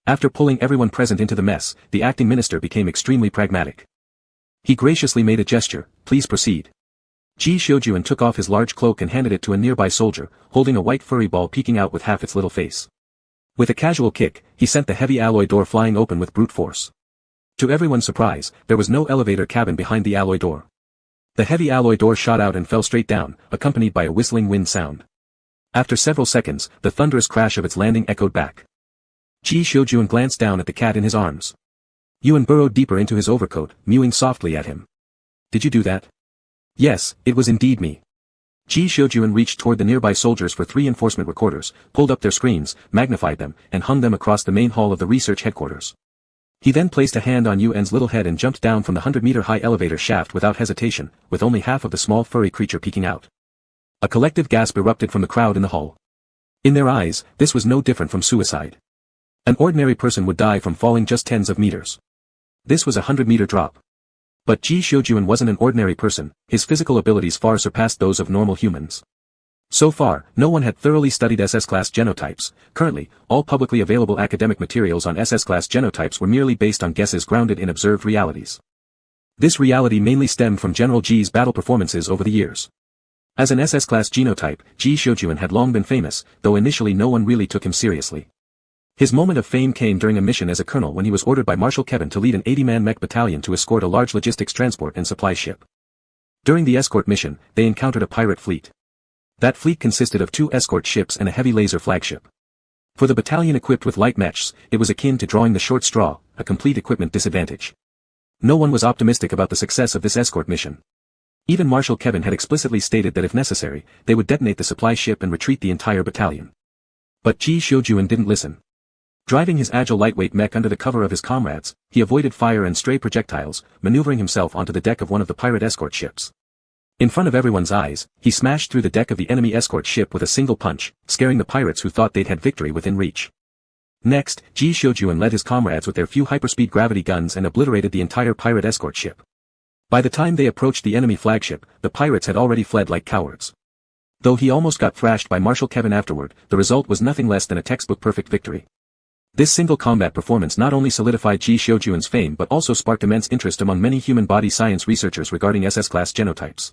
After pulling everyone present into the mess, the acting minister became extremely pragmatic. He graciously made a gesture, please proceed. Ji Shoujuan took off his large cloak and handed it to a nearby soldier, holding a white furry ball peeking out with half its little face. With a casual kick, he sent the heavy alloy door flying open with brute force. To everyone's surprise, there was no elevator cabin behind the alloy door. The heavy alloy door shot out and fell straight down, accompanied by a whistling wind sound. After several seconds, the thunderous crash of its landing echoed back. Ji Shoujuan glanced down at the cat in his arms. Yuan burrowed deeper into his overcoat, mewing softly at him. Did you do that? Yes, it was indeed me. Ji Shoujuan reached toward the nearby soldiers for 3 enforcement recorders, pulled up their screens, magnified them, and hung them across the main hall of the research headquarters. He then placed a hand on Yuan's little head and jumped down from the 100-meter-high elevator shaft without hesitation, with only half of the small furry creature peeking out. A collective gasp erupted from the crowd in the hall. In their eyes, this was no different from suicide. An ordinary person would die from falling just tens of meters. This was a 100-meter drop. But Ji Shoujuan wasn't an ordinary person, his physical abilities far surpassed those of normal humans. So far, no one had thoroughly studied SS-class genotypes. Currently, all publicly available academic materials on SS-class genotypes were merely based on guesses grounded in observed realities. This reality mainly stemmed from General Ji's battle performances over the years. As an SS-class genotype, Ji Shoujuan had long been famous, though initially no one really took him seriously. His moment of fame came during a mission as a colonel when he was ordered by Marshal Kevin to lead an 80-man mech battalion to escort a large logistics transport and supply ship. During the escort mission, they encountered a pirate fleet. That fleet consisted of 2 escort ships and a heavy laser flagship. For the battalion equipped with light mechs, it was akin to drawing the short straw, a complete equipment disadvantage. No one was optimistic about the success of this escort mission. Even Marshal Kevin had explicitly stated that if necessary, they would detonate the supply ship and retreat the entire battalion. But Ji Shoujuan didn't listen. Driving his agile lightweight mech under the cover of his comrades, he avoided fire and stray projectiles, maneuvering himself onto the deck of one of the pirate escort ships. In front of everyone's eyes, he smashed through the deck of the enemy escort ship with a single punch, scaring the pirates who thought they'd had victory within reach. Next, Ji Shoujuan led his comrades with their few hyperspeed gravity guns and obliterated the entire pirate escort ship. By the time they approached the enemy flagship, the pirates had already fled like cowards. Though he almost got thrashed by Marshal Kevin afterward, the result was nothing less than a textbook perfect victory. This single combat performance not only solidified Ji Shoujuan's fame but also sparked immense interest among many human body science researchers regarding SS-class genotypes.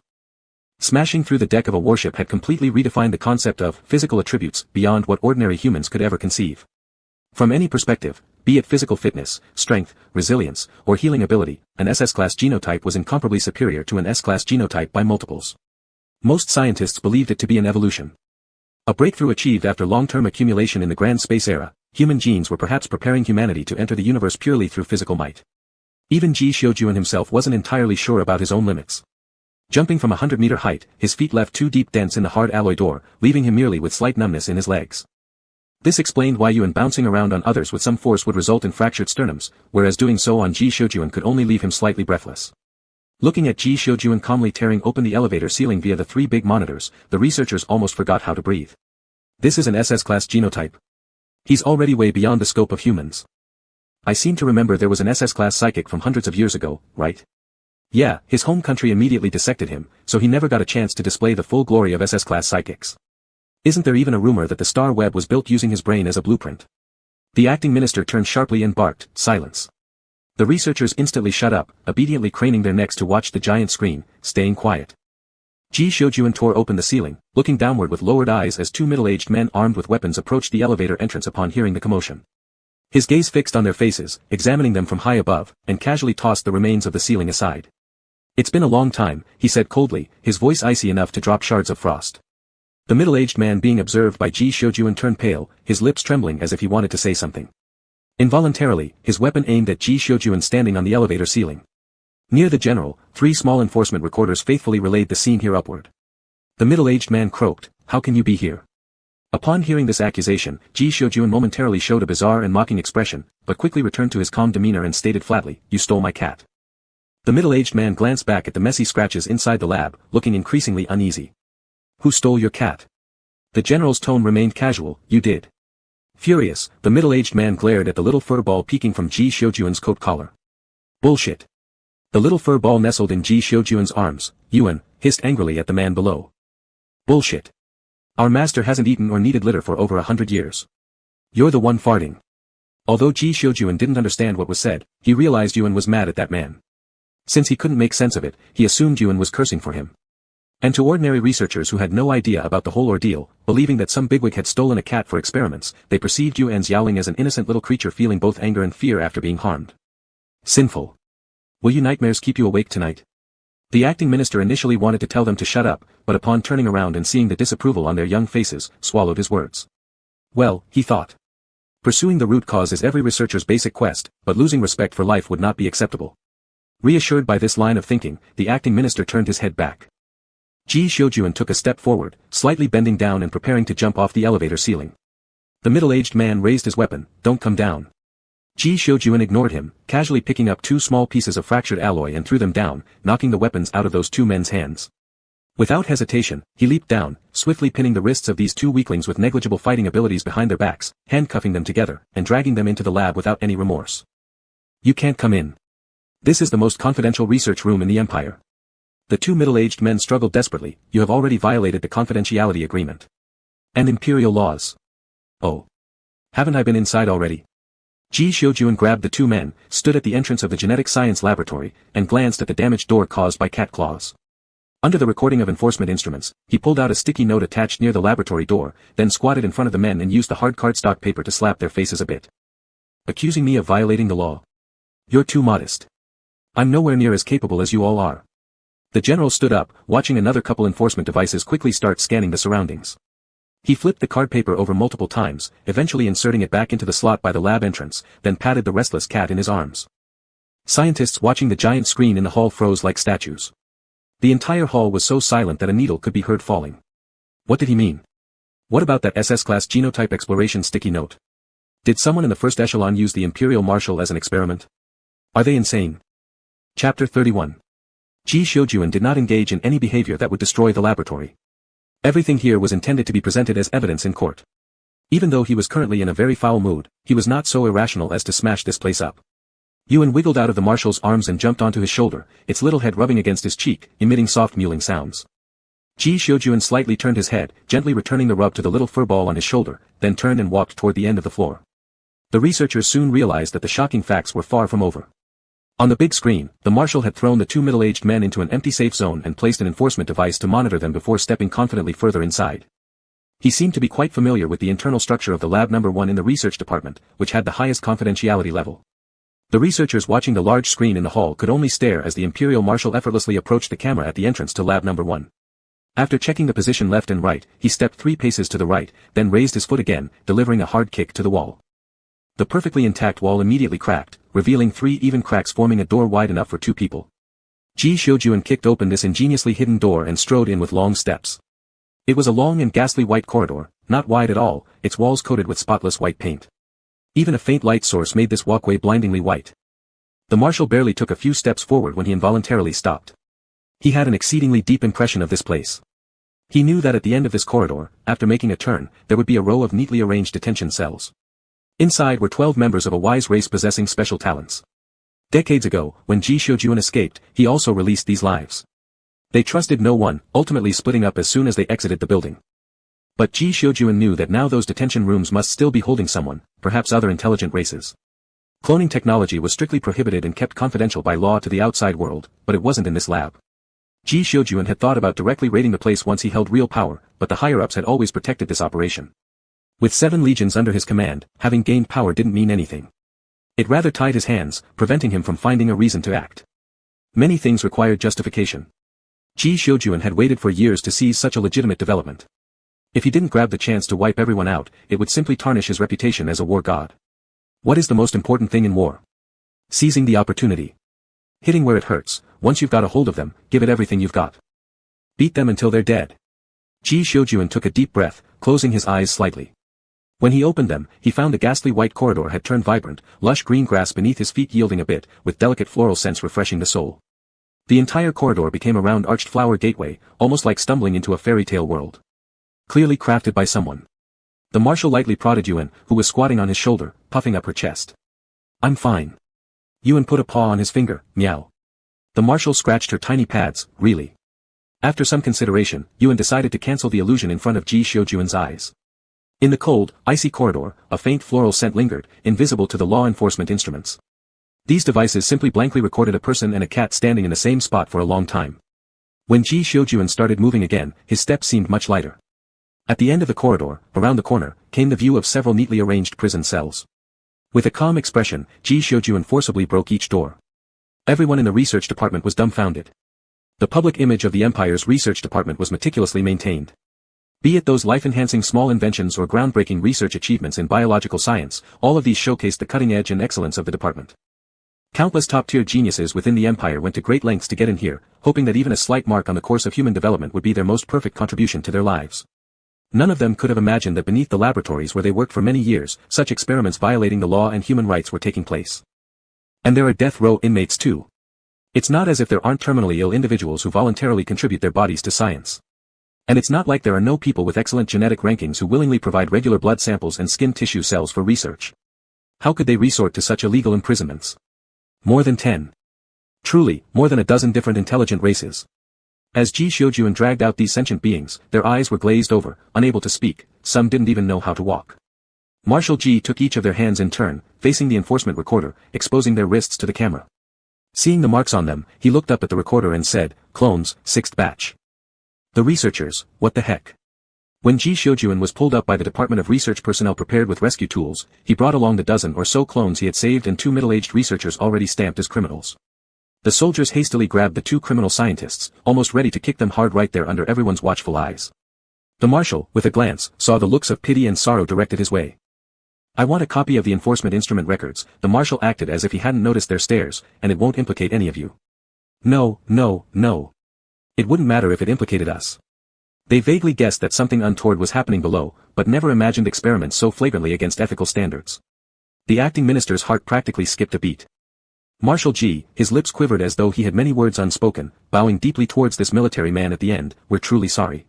Smashing through the deck of a warship had completely redefined the concept of physical attributes beyond what ordinary humans could ever conceive. From any perspective, be it physical fitness, strength, resilience, or healing ability, an SS-class genotype was incomparably superior to an S-class genotype by multiples. Most scientists believed it to be an evolution. A breakthrough achieved after long-term accumulation in the grand space era, human genes were perhaps preparing humanity to enter the universe purely through physical might. Even Ji Shoujuan himself wasn't entirely sure about his own limits. Jumping from a 100-meter height, his feet left 2 deep dents in the hard alloy door, leaving him merely with slight numbness in his legs. This explained why Yuan bouncing around on others with some force would result in fractured sternums, whereas doing so on Ji Shoujuan could only leave him slightly breathless. Looking at Ji Shoujuan calmly tearing open the elevator ceiling via the 3 big monitors, the researchers almost forgot how to breathe. This is an SS-class genotype. He's already way beyond the scope of humans. I seem to remember there was an SS-class psychic from hundreds of years ago, right? Yeah, his home country immediately dissected him, so he never got a chance to display the full glory of SS-class psychics. Isn't there even a rumor that the star web was built using his brain as a blueprint? The acting minister turned sharply and barked, "Silence." The researchers instantly shut up, obediently craning their necks to watch the giant screen, staying quiet. Ji Shoujuan tore open the ceiling, looking downward with lowered eyes as 2 middle-aged men armed with weapons approached the elevator entrance upon hearing the commotion. His gaze fixed on their faces, examining them from high above, and casually tossed the remains of the ceiling aside. "It's been a long time," he said coldly, his voice icy enough to drop shards of frost. The middle-aged man being observed by Ji Shoujuan turned pale, his lips trembling as if he wanted to say something. Involuntarily, his weapon aimed at Ji Shoujuan standing on the elevator ceiling. Near the general, 3 small enforcement recorders faithfully relayed the scene here upward. The middle-aged man croaked, "How can you be here?" Upon hearing this accusation, Ji Shoujuan momentarily showed a bizarre and mocking expression, but quickly returned to his calm demeanor and stated flatly, "You stole my cat." The middle-aged man glanced back at the messy scratches inside the lab, looking increasingly uneasy. "Who stole your cat?" The general's tone remained casual, "You did." Furious, the middle-aged man glared at the little fur ball peeking from Ji Shoujuan's coat collar. "Bullshit." The little fur ball nestled in Ji Shoujuan's arms. Yuan hissed angrily at the man below. "Bullshit. Our master hasn't eaten or needed litter for over 100 years. You're the one farting." Although Ji Shoujuan didn't understand what was said, he realized Yuan was mad at that man. Since he couldn't make sense of it, he assumed Yuan was cursing for him. And to ordinary researchers who had no idea about the whole ordeal, believing that some bigwig had stolen a cat for experiments, they perceived Yuan's yowling as an innocent little creature feeling both anger and fear after being harmed. Sinful. Will you nightmares keep you awake tonight? The acting minister initially wanted to tell them to shut up, but upon turning around and seeing the disapproval on their young faces, swallowed his words. Well, he thought. Pursuing the root cause is every researcher's basic quest, but losing respect for life would not be acceptable. Reassured by this line of thinking, the acting minister turned his head back. Ji Shoujuan took a step forward, slightly bending down and preparing to jump off the elevator ceiling. The middle-aged man raised his weapon, "Don't come down." Ji Shoujuan ignored him, casually picking up 2 small pieces of fractured alloy and threw them down, knocking the weapons out of those 2 men's hands. Without hesitation, he leaped down, swiftly pinning the wrists of these 2 weaklings with negligible fighting abilities behind their backs, handcuffing them together, and dragging them into the lab without any remorse. "You can't come in. This is the most confidential research room in the Empire." The 2 middle-aged men struggled desperately. "You have already violated the confidentiality agreement. And Imperial laws." "Oh. Haven't I been inside already?" Ji Shoujuan grabbed the 2 men, stood at the entrance of the genetic science laboratory, and glanced at the damaged door caused by cat claws. Under the recording of enforcement instruments, he pulled out a sticky note attached near the laboratory door, then squatted in front of the men and used the hard cardstock paper to slap their faces a bit. "Accusing me of violating the law? You're too modest. I'm nowhere near as capable as you all are." The general stood up, watching another couple enforcement devices quickly start scanning the surroundings. He flipped the card paper over multiple times, eventually inserting it back into the slot by the lab entrance, then patted the restless cat in his arms. Scientists watching the giant screen in the hall froze like statues. The entire hall was so silent that a needle could be heard falling. What did he mean? What about that SS-class genotype exploration sticky note? Did someone in the first echelon use the Imperial Marshal as an experiment? Are they insane? Chapter 31. Ji Xiujuan did not engage in any behavior that would destroy the laboratory. Everything here was intended to be presented as evidence in court. Even though he was currently in a very foul mood, he was not so irrational as to smash this place up. Yuan wiggled out of the marshal's arms and jumped onto his shoulder, its little head rubbing against his cheek, emitting soft mewling sounds. Ji Xiujuan slightly turned his head, gently returning the rub to the little fur ball on his shoulder, then turned and walked toward the end of the floor. The researchers soon realized that the shocking facts were far from over. On the big screen, the marshal had thrown the two middle-aged men into an empty safe zone and placed an enforcement device to monitor them before stepping confidently further inside. He seemed to be quite familiar with the internal structure of the lab number 1 in the research department, which had the highest confidentiality level. The researchers watching the large screen in the hall could only stare as the Imperial Marshal effortlessly approached the camera at the entrance to lab number 1. After checking the position left and right, he stepped 3 paces to the right, then raised his foot again, delivering a hard kick to the wall. The perfectly intact wall immediately cracked, revealing 3 even cracks forming a door wide enough for 2 people. Ji Xiujuan kicked open this ingeniously hidden door and strode in with long steps. It was a long and ghastly white corridor, not wide at all, its walls coated with spotless white paint. Even a faint light source made this walkway blindingly white. The marshal barely took a few steps forward when he involuntarily stopped. He had an exceedingly deep impression of this place. He knew that at the end of this corridor, after making a turn, there would be a row of neatly arranged detention cells. Inside were 12 members of a wise race possessing special talents. Decades ago, when Ji Xiujuan escaped, he also released these lives. They trusted no one, ultimately splitting up as soon as they exited the building. But Ji Xiujuan knew that now those detention rooms must still be holding someone, perhaps other intelligent races. Cloning technology was strictly prohibited and kept confidential by law to the outside world, but it wasn't in this lab. Ji Xiujuan had thought about directly raiding the place once he held real power, but the higher-ups had always protected this operation. With 7 legions under his command, having gained power didn't mean anything. It rather tied his hands, preventing him from finding a reason to act. Many things required justification. Ji Xiujuan had waited for years to seize such a legitimate development. If he didn't grab the chance to wipe everyone out, it would simply tarnish his reputation as a war god. What is the most important thing in war? Seizing the opportunity. Hitting where it hurts. Once you've got a hold of them, give it everything you've got. Beat them until they're dead. Ji Xiujuan took a deep breath, closing his eyes slightly. When he opened them, he found the ghastly white corridor had turned vibrant, lush green grass beneath his feet yielding a bit, with delicate floral scents refreshing the soul. The entire corridor became a round arched flower gateway, almost like stumbling into a fairy tale world. Clearly crafted by someone. The marshal lightly prodded Yuan, who was squatting on his shoulder, puffing up her chest. I'm fine. Yuan put a paw on his finger, meow. The marshal scratched her tiny pads, really. After some consideration, Yuan decided to cancel the illusion in front of Ji Xiujuan's eyes. In the cold, icy corridor, a faint floral scent lingered, invisible to the law enforcement instruments. These devices simply blankly recorded a person and a cat standing in the same spot for a long time. When Ji Xiujuan started moving again, his steps seemed much lighter. At the end of the corridor, around the corner, came the view of several neatly arranged prison cells. With a calm expression, Ji Xiujuan forcibly broke each door. Everyone in the research department was dumbfounded. The public image of the Empire's research department was meticulously maintained. Be it those life-enhancing small inventions or groundbreaking research achievements in biological science, all of these showcased the cutting edge and excellence of the department. Countless top-tier geniuses within the Empire went to great lengths to get in here, hoping that even a slight mark on the course of human development would be their most perfect contribution to their lives. None of them could have imagined that beneath the laboratories where they worked for many years, such experiments violating the law and human rights were taking place. And there are death row inmates too. It's not as if there aren't terminally ill individuals who voluntarily contribute their bodies to science. And it's not like there are no people with excellent genetic rankings who willingly provide regular blood samples and skin tissue cells for research. How could they resort to such illegal imprisonments? More than 10. Truly, more than a dozen different intelligent races. As Ji Xiujuan dragged out these sentient beings, their eyes were glazed over, unable to speak, some didn't even know how to walk. Marshal Ji took each of their hands in turn, facing the enforcement recorder, exposing their wrists to the camera. Seeing the marks on them, he looked up at the recorder and said, "Clones, 6th batch." The researchers, what the heck? When Ji Xiujuan was pulled up by the Department of Research personnel prepared with rescue tools, he brought along the dozen or so clones he had saved and 2 middle-aged researchers already stamped as criminals. The soldiers hastily grabbed the 2 criminal scientists, almost ready to kick them hard right there under everyone's watchful eyes. The marshal, with a glance, saw the looks of pity and sorrow directed his way. "I want a copy of the enforcement instrument records." The marshal acted as if he hadn't noticed their stares, "and it won't implicate any of you." "No, no, no. It wouldn't matter if it implicated us." They vaguely guessed that something untoward was happening below, but never imagined experiments so flagrantly against ethical standards. The acting minister's heart practically skipped a beat. Marshal G, his lips quivered as though he had many words unspoken, bowing deeply towards this military man at the end, we're truly sorry.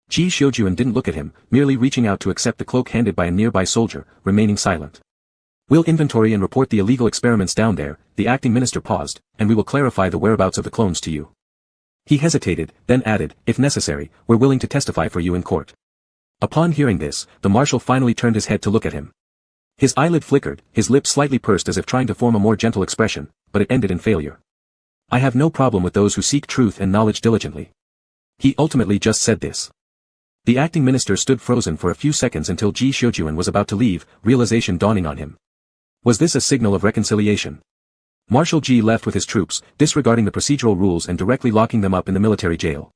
Ji Xiujuan didn't look at him, merely reaching out to accept the cloak handed by a nearby soldier, remaining silent. We'll inventory and report the illegal experiments down there, the acting minister paused, and we will clarify the whereabouts of the clones to you. He hesitated, then added, if necessary, we're willing to testify for you in court. Upon hearing this, the marshal finally turned his head to look at him. His eyelid flickered, his lips slightly pursed as if trying to form a more gentle expression, but it ended in failure. I have no problem with those who seek truth and knowledge diligently. He ultimately just said this. The acting minister stood frozen for a few seconds until Ji Xiujuan was about to leave, realization dawning on him. Was this a signal of reconciliation? Marshal Ji left with his troops, disregarding the procedural rules and directly locking them up in the military jail.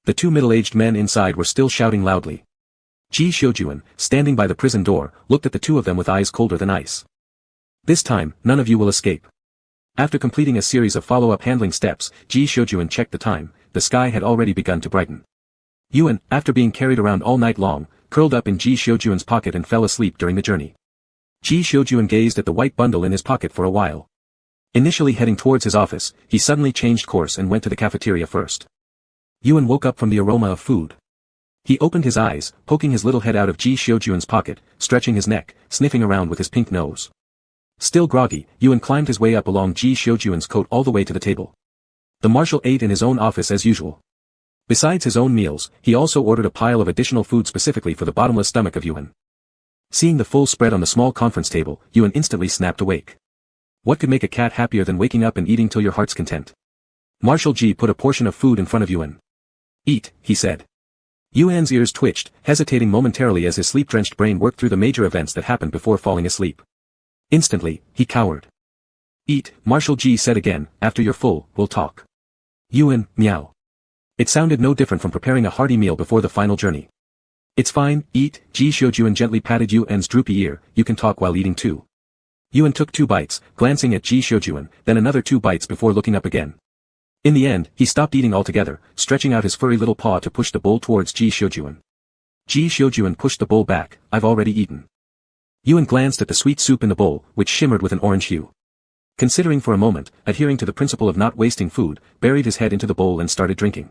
The two middle-aged men inside were still shouting loudly. Ji Xiujuan, standing by the prison door, looked at the two of them with eyes colder than ice. This time, none of you will escape. After completing a series of follow-up handling steps, Ji Xiujuan checked the time. The sky had already begun to brighten. Yuan, after being carried around all night long, curled up in Ji Xiujuan's pocket and fell asleep during the journey. Ji Xiujuan gazed at the white bundle in his pocket for a while. Initially heading towards his office, he suddenly changed course and went to the cafeteria first. Yuan woke up from the aroma of food. He opened his eyes, poking his little head out of Ji Xiujuan's pocket, stretching his neck, sniffing around with his pink nose. Still groggy, Yuan climbed his way up along Ji Xiujuan's coat all the way to the table. The marshal ate in his own office as usual. Besides his own meals, he also ordered a pile of additional food specifically for the bottomless stomach of Yuan. Seeing the full spread on the small conference table, Yuan instantly snapped awake. What could make a cat happier than waking up and eating till your heart's content? Marshal Ji put a portion of food in front of Yuan. Eat, he said. Yuan's ears twitched, hesitating momentarily as his sleep-drenched brain worked through the major events that happened before falling asleep. Instantly, he cowered. Eat, Marshal Ji said again, after you're full, we'll talk. Yuan, meow. It sounded no different from preparing a hearty meal before the final journey. It's fine, eat, Ji Xiujuan gently patted Yuan's droopy ear, you can talk while eating too. Yuan took 2 bites, glancing at Ji Xiujuan, then another 2 bites before looking up again. In the end, he stopped eating altogether, stretching out his furry little paw to push the bowl towards Ji Xiujuan. Ji Xiujuan pushed the bowl back, I've already eaten. Yuan glanced at the sweet soup in the bowl, which shimmered with an orange hue. Considering for a moment, adhering to the principle of not wasting food, buried his head into the bowl and started drinking.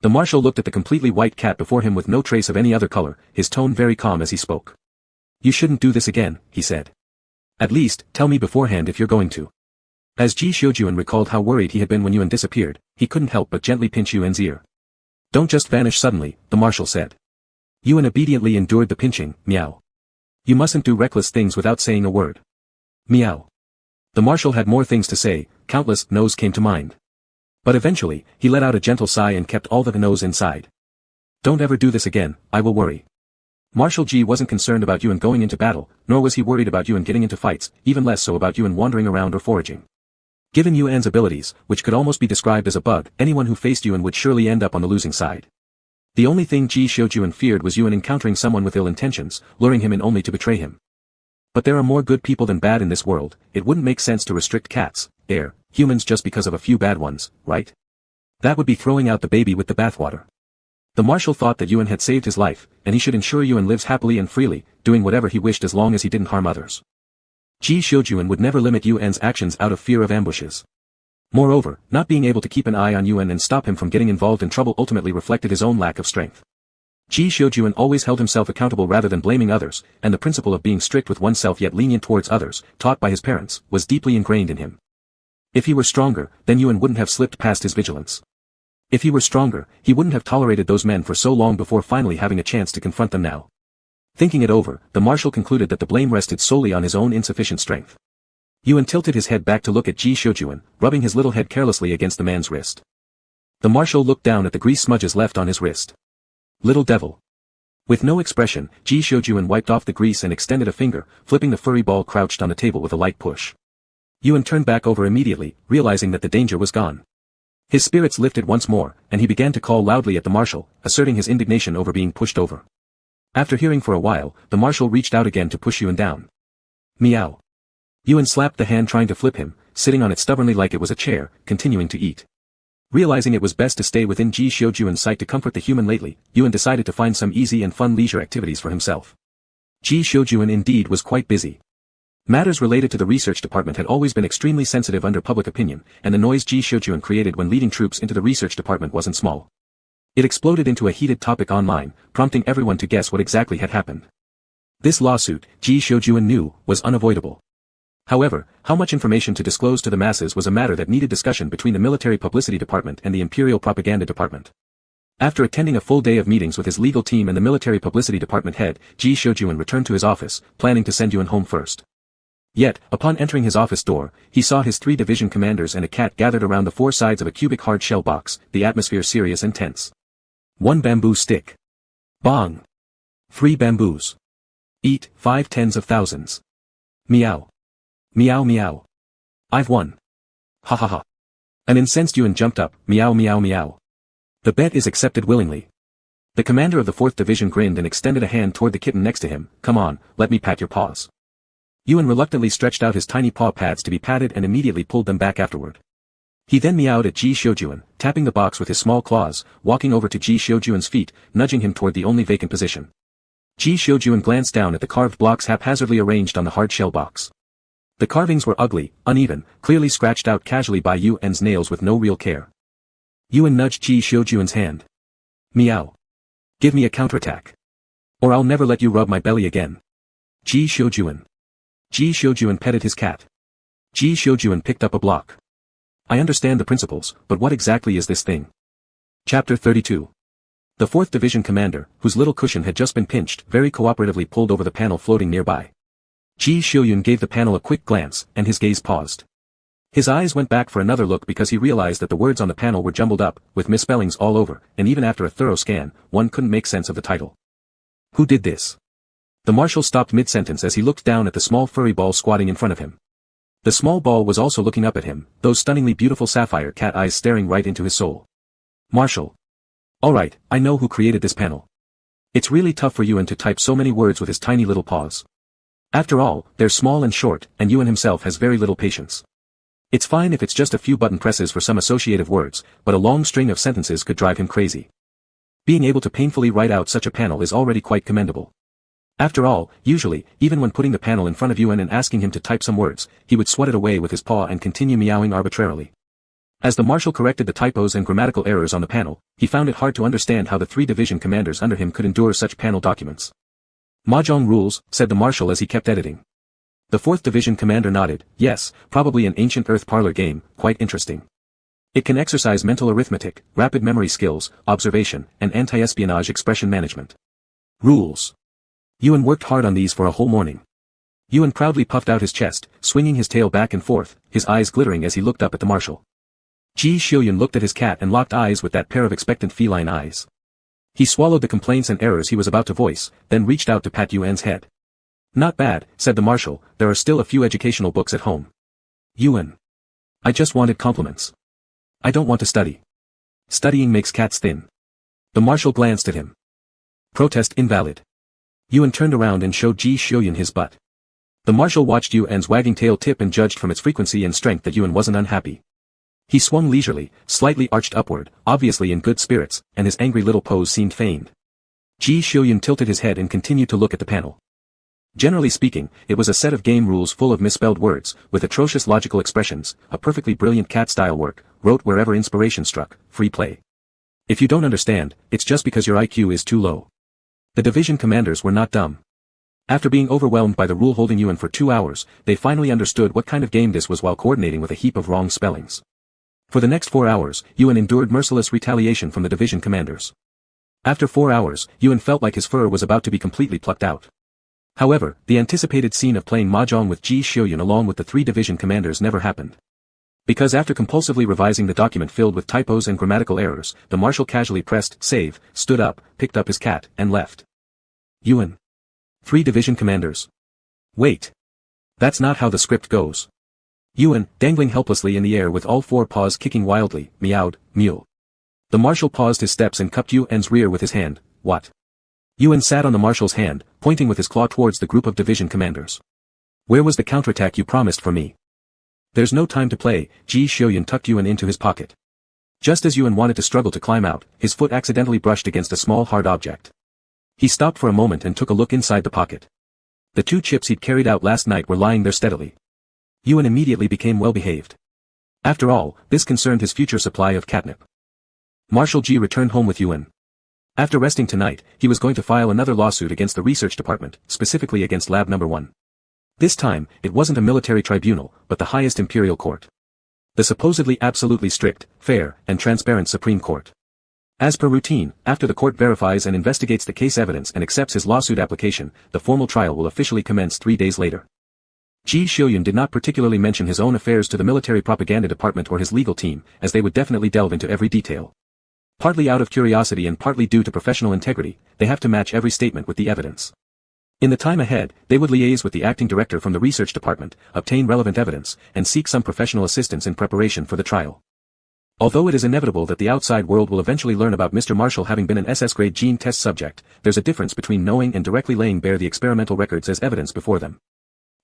The marshal looked at the completely white cat before him with no trace of any other color, his tone very calm as he spoke. You shouldn't do this again, he said. At least, tell me beforehand if you're going to. As Ji Xiujuan recalled how worried he had been when Yuan disappeared, he couldn't help but gently pinch Yuan's ear. Don't just vanish suddenly, the marshal said. Yuan obediently endured the pinching, meow. You mustn't do reckless things without saying a word. Meow. The marshal had more things to say, countless no's came to mind. But eventually, he let out a gentle sigh and kept all the no's inside. Don't ever do this again, I will worry. Marshal Ji wasn't concerned about Yuan going into battle, nor was he worried about Yuan getting into fights, even less so about Yuan wandering around or foraging. Given Yuan's abilities, which could almost be described as a bug, anyone who faced Yuan would surely end up on the losing side. The only thing Ji Xiujuan feared was Yuan encountering someone with ill intentions, luring him in only to betray him. But there are more good people than bad in this world, it wouldn't make sense to restrict cats, humans just because of a few bad ones, right? That would be throwing out the baby with the bathwater. The marshal thought that Yuan had saved his life, and he should ensure Yuan lives happily and freely, doing whatever he wished as long as he didn't harm others. Ji Xiujuan would never limit Yuan's actions out of fear of ambushes. Moreover, not being able to keep an eye on Yuan and stop him from getting involved in trouble ultimately reflected his own lack of strength. Ji Xiujuan always held himself accountable rather than blaming others, and the principle of being strict with oneself yet lenient towards others, taught by his parents, was deeply ingrained in him. If he were stronger, then Yuan wouldn't have slipped past his vigilance. If he were stronger, he wouldn't have tolerated those men for so long before finally having a chance to confront them now. Thinking it over, the marshal concluded that the blame rested solely on his own insufficient strength. Yuan tilted his head back to look at Ji Xiujuan, rubbing his little head carelessly against the man's wrist. The marshal looked down at the grease smudges left on his wrist. Little devil. With no expression, Ji Xiujuan wiped off the grease and extended a finger, flipping the furry ball crouched on the table with a light push. Yuan turned back over immediately, realizing that the danger was gone. His spirits lifted once more, and he began to call loudly at the marshal, asserting his indignation over being pushed over. After hearing for a while, the marshal reached out again to push Yuan down. Meow. Yuan slapped the hand trying to flip him, sitting on it stubbornly like it was a chair, continuing to eat. Realizing it was best to stay within Ji Xiujuan's sight to comfort the human lately, Yuan decided to find some easy and fun leisure activities for himself. Ji Xiujuan indeed was quite busy. Matters related to the research department had always been extremely sensitive under public opinion, and the noise Ji Shojuan created when leading troops into the research department wasn't small. It exploded into a heated topic online, prompting everyone to guess what exactly had happened. This lawsuit, Ji Shojuan knew, was unavoidable. However, how much information to disclose to the masses was a matter that needed discussion between the military publicity department and the imperial propaganda department. After attending a full day of meetings with his legal team and the military publicity department head, Ji Shojuan returned to his office, planning to send Yuan home first. Yet, upon entering his office door, he saw his 3 division commanders and a cat gathered around the 4 sides of a cubic hard-shell box, the atmosphere serious and tense. 1 bamboo stick. Bong. 3 bamboos. Eat 5 tens of thousands. Meow. Meow meow. I've won. Ha ha ha. An incensed Yuan jumped up, meow meow meow. The bet is accepted willingly. The commander of the 4th division grinned and extended a hand toward the kitten next to him, come on, let me pat your paws. Yuan reluctantly stretched out his tiny paw pads to be patted and immediately pulled them back afterward. He then meowed at Ji Shojuan, tapping the box with his small claws, walking over to Ji Shojuan's feet, nudging him toward the only vacant position. Ji Shojuan glanced down at the carved blocks haphazardly arranged on the hard shell box. The carvings were ugly, uneven, clearly scratched out casually by Yuan's nails with no real care. Yuan nudged Ji Shojuan's hand. Meow. Give me a counterattack. Or I'll never let you rub my belly again. Ji Shojuan. Ji Shojuan petted his cat. Ji Shojuan picked up a block. I understand the principles, but what exactly is this thing? Chapter 32. The 4th Division commander, whose little cushion had just been pinched, very cooperatively pulled over the panel floating nearby. Ji Shojuan gave the panel a quick glance, and his gaze paused. His eyes went back for another look because he realized that the words on the panel were jumbled up, with misspellings all over, and even after a thorough scan, one couldn't make sense of the title. Who did this? The marshal stopped mid-sentence as he looked down at the small furry ball squatting in front of him. The small ball was also looking up at him, those stunningly beautiful sapphire cat eyes staring right into his soul. Marshal. Alright, I know who created this panel. It's really tough for Yuan to type so many words with his tiny little paws. After all, they're small and short, and Yuan himself has very little patience. It's fine if it's just a few button presses for some associative words, but a long string of sentences could drive him crazy. Being able to painfully write out such a panel is already quite commendable. After all, usually, even when putting the panel in front of Yuan and asking him to type some words, he would swat it away with his paw and continue meowing arbitrarily. As the marshal corrected the typos and grammatical errors on the panel, he found it hard to understand how the 3 division commanders under him could endure such panel documents. Mahjong rules, said the marshal as he kept editing. The 4th division commander nodded, yes, probably an ancient earth parlor game, quite interesting. It can exercise mental arithmetic, rapid memory skills, observation, and anti-espionage expression management. Rules. Yuan worked hard on these for a whole morning. Yuan proudly puffed out his chest, swinging his tail back and forth, his eyes glittering as he looked up at the marshal. Ji Shojuan looked at his cat and locked eyes with that pair of expectant feline eyes. He swallowed the complaints and errors he was about to voice, then reached out to pat Yuan's head. Not bad, said the marshal, there are still a few educational books at home. Yuan. I just wanted compliments. I don't want to study. Studying makes cats thin. The marshal glanced at him. Protest invalid. Yuan turned around and showed Ji Shojuan his butt. The marshal watched Yuan's wagging tail tip and judged from its frequency and strength that Yuan wasn't unhappy. He swung leisurely, slightly arched upward, obviously in good spirits, and his angry little pose seemed feigned. Ji Shojuan tilted his head and continued to look at the panel. Generally speaking, it was a set of game rules full of misspelled words, with atrocious logical expressions, a perfectly brilliant cat-style work, wrote wherever inspiration struck, free play. If you don't understand, it's just because your IQ is too low. The division commanders were not dumb. After being overwhelmed by the rule holding Yuan for 2 hours, they finally understood what kind of game this was while coordinating with a heap of wrong spellings. For the next 4 hours, Yuan endured merciless retaliation from the division commanders. After 4 hours, Yuan felt like his fur was about to be completely plucked out. However, the anticipated scene of playing mahjong with Ji Shojuan along with the 3 division commanders never happened. Because after compulsively revising the document filled with typos and grammatical errors, the marshal casually pressed save, stood up, picked up his cat, and left. Yuan. 3 division commanders. Wait. That's not how the script goes. Yuan, dangling helplessly in the air with all 4 paws kicking wildly, meowed, mule. The marshal paused his steps and cupped Yuan's rear with his hand. What? Yuan sat on the marshal's hand, pointing with his claw towards the group of division commanders. Where was the counterattack you promised for me? There's no time to play, Ji Shojuan tucked Yuan into his pocket. Just as Yuan wanted to struggle to climb out, his foot accidentally brushed against a small hard object. He stopped for a moment and took a look inside the pocket. The 2 chips he'd carried out last night were lying there steadily. Yuan immediately became well behaved. After all, this concerned his future supply of catnip. Marshal G returned home with Yuan. After resting tonight, he was going to file another lawsuit against the research department, specifically against Lab Number 1. This time, it wasn't a military tribunal, but the highest imperial court. The supposedly absolutely strict, fair, and transparent Supreme Court. As per routine, after the court verifies and investigates the case evidence and accepts his lawsuit application, the formal trial will officially commence 3 days later. Ji Xiuyun did not particularly mention his own affairs to the military propaganda department or his legal team, as they would definitely delve into every detail. Partly out of curiosity and partly due to professional integrity, they have to match every statement with the evidence. In the time ahead, they would liaise with the acting director from the research department, obtain relevant evidence, and seek some professional assistance in preparation for the trial. Although it is inevitable that the outside world will eventually learn about Mr. Marshall having been an SS-grade gene test subject, there's a difference between knowing and directly laying bare the experimental records as evidence before them.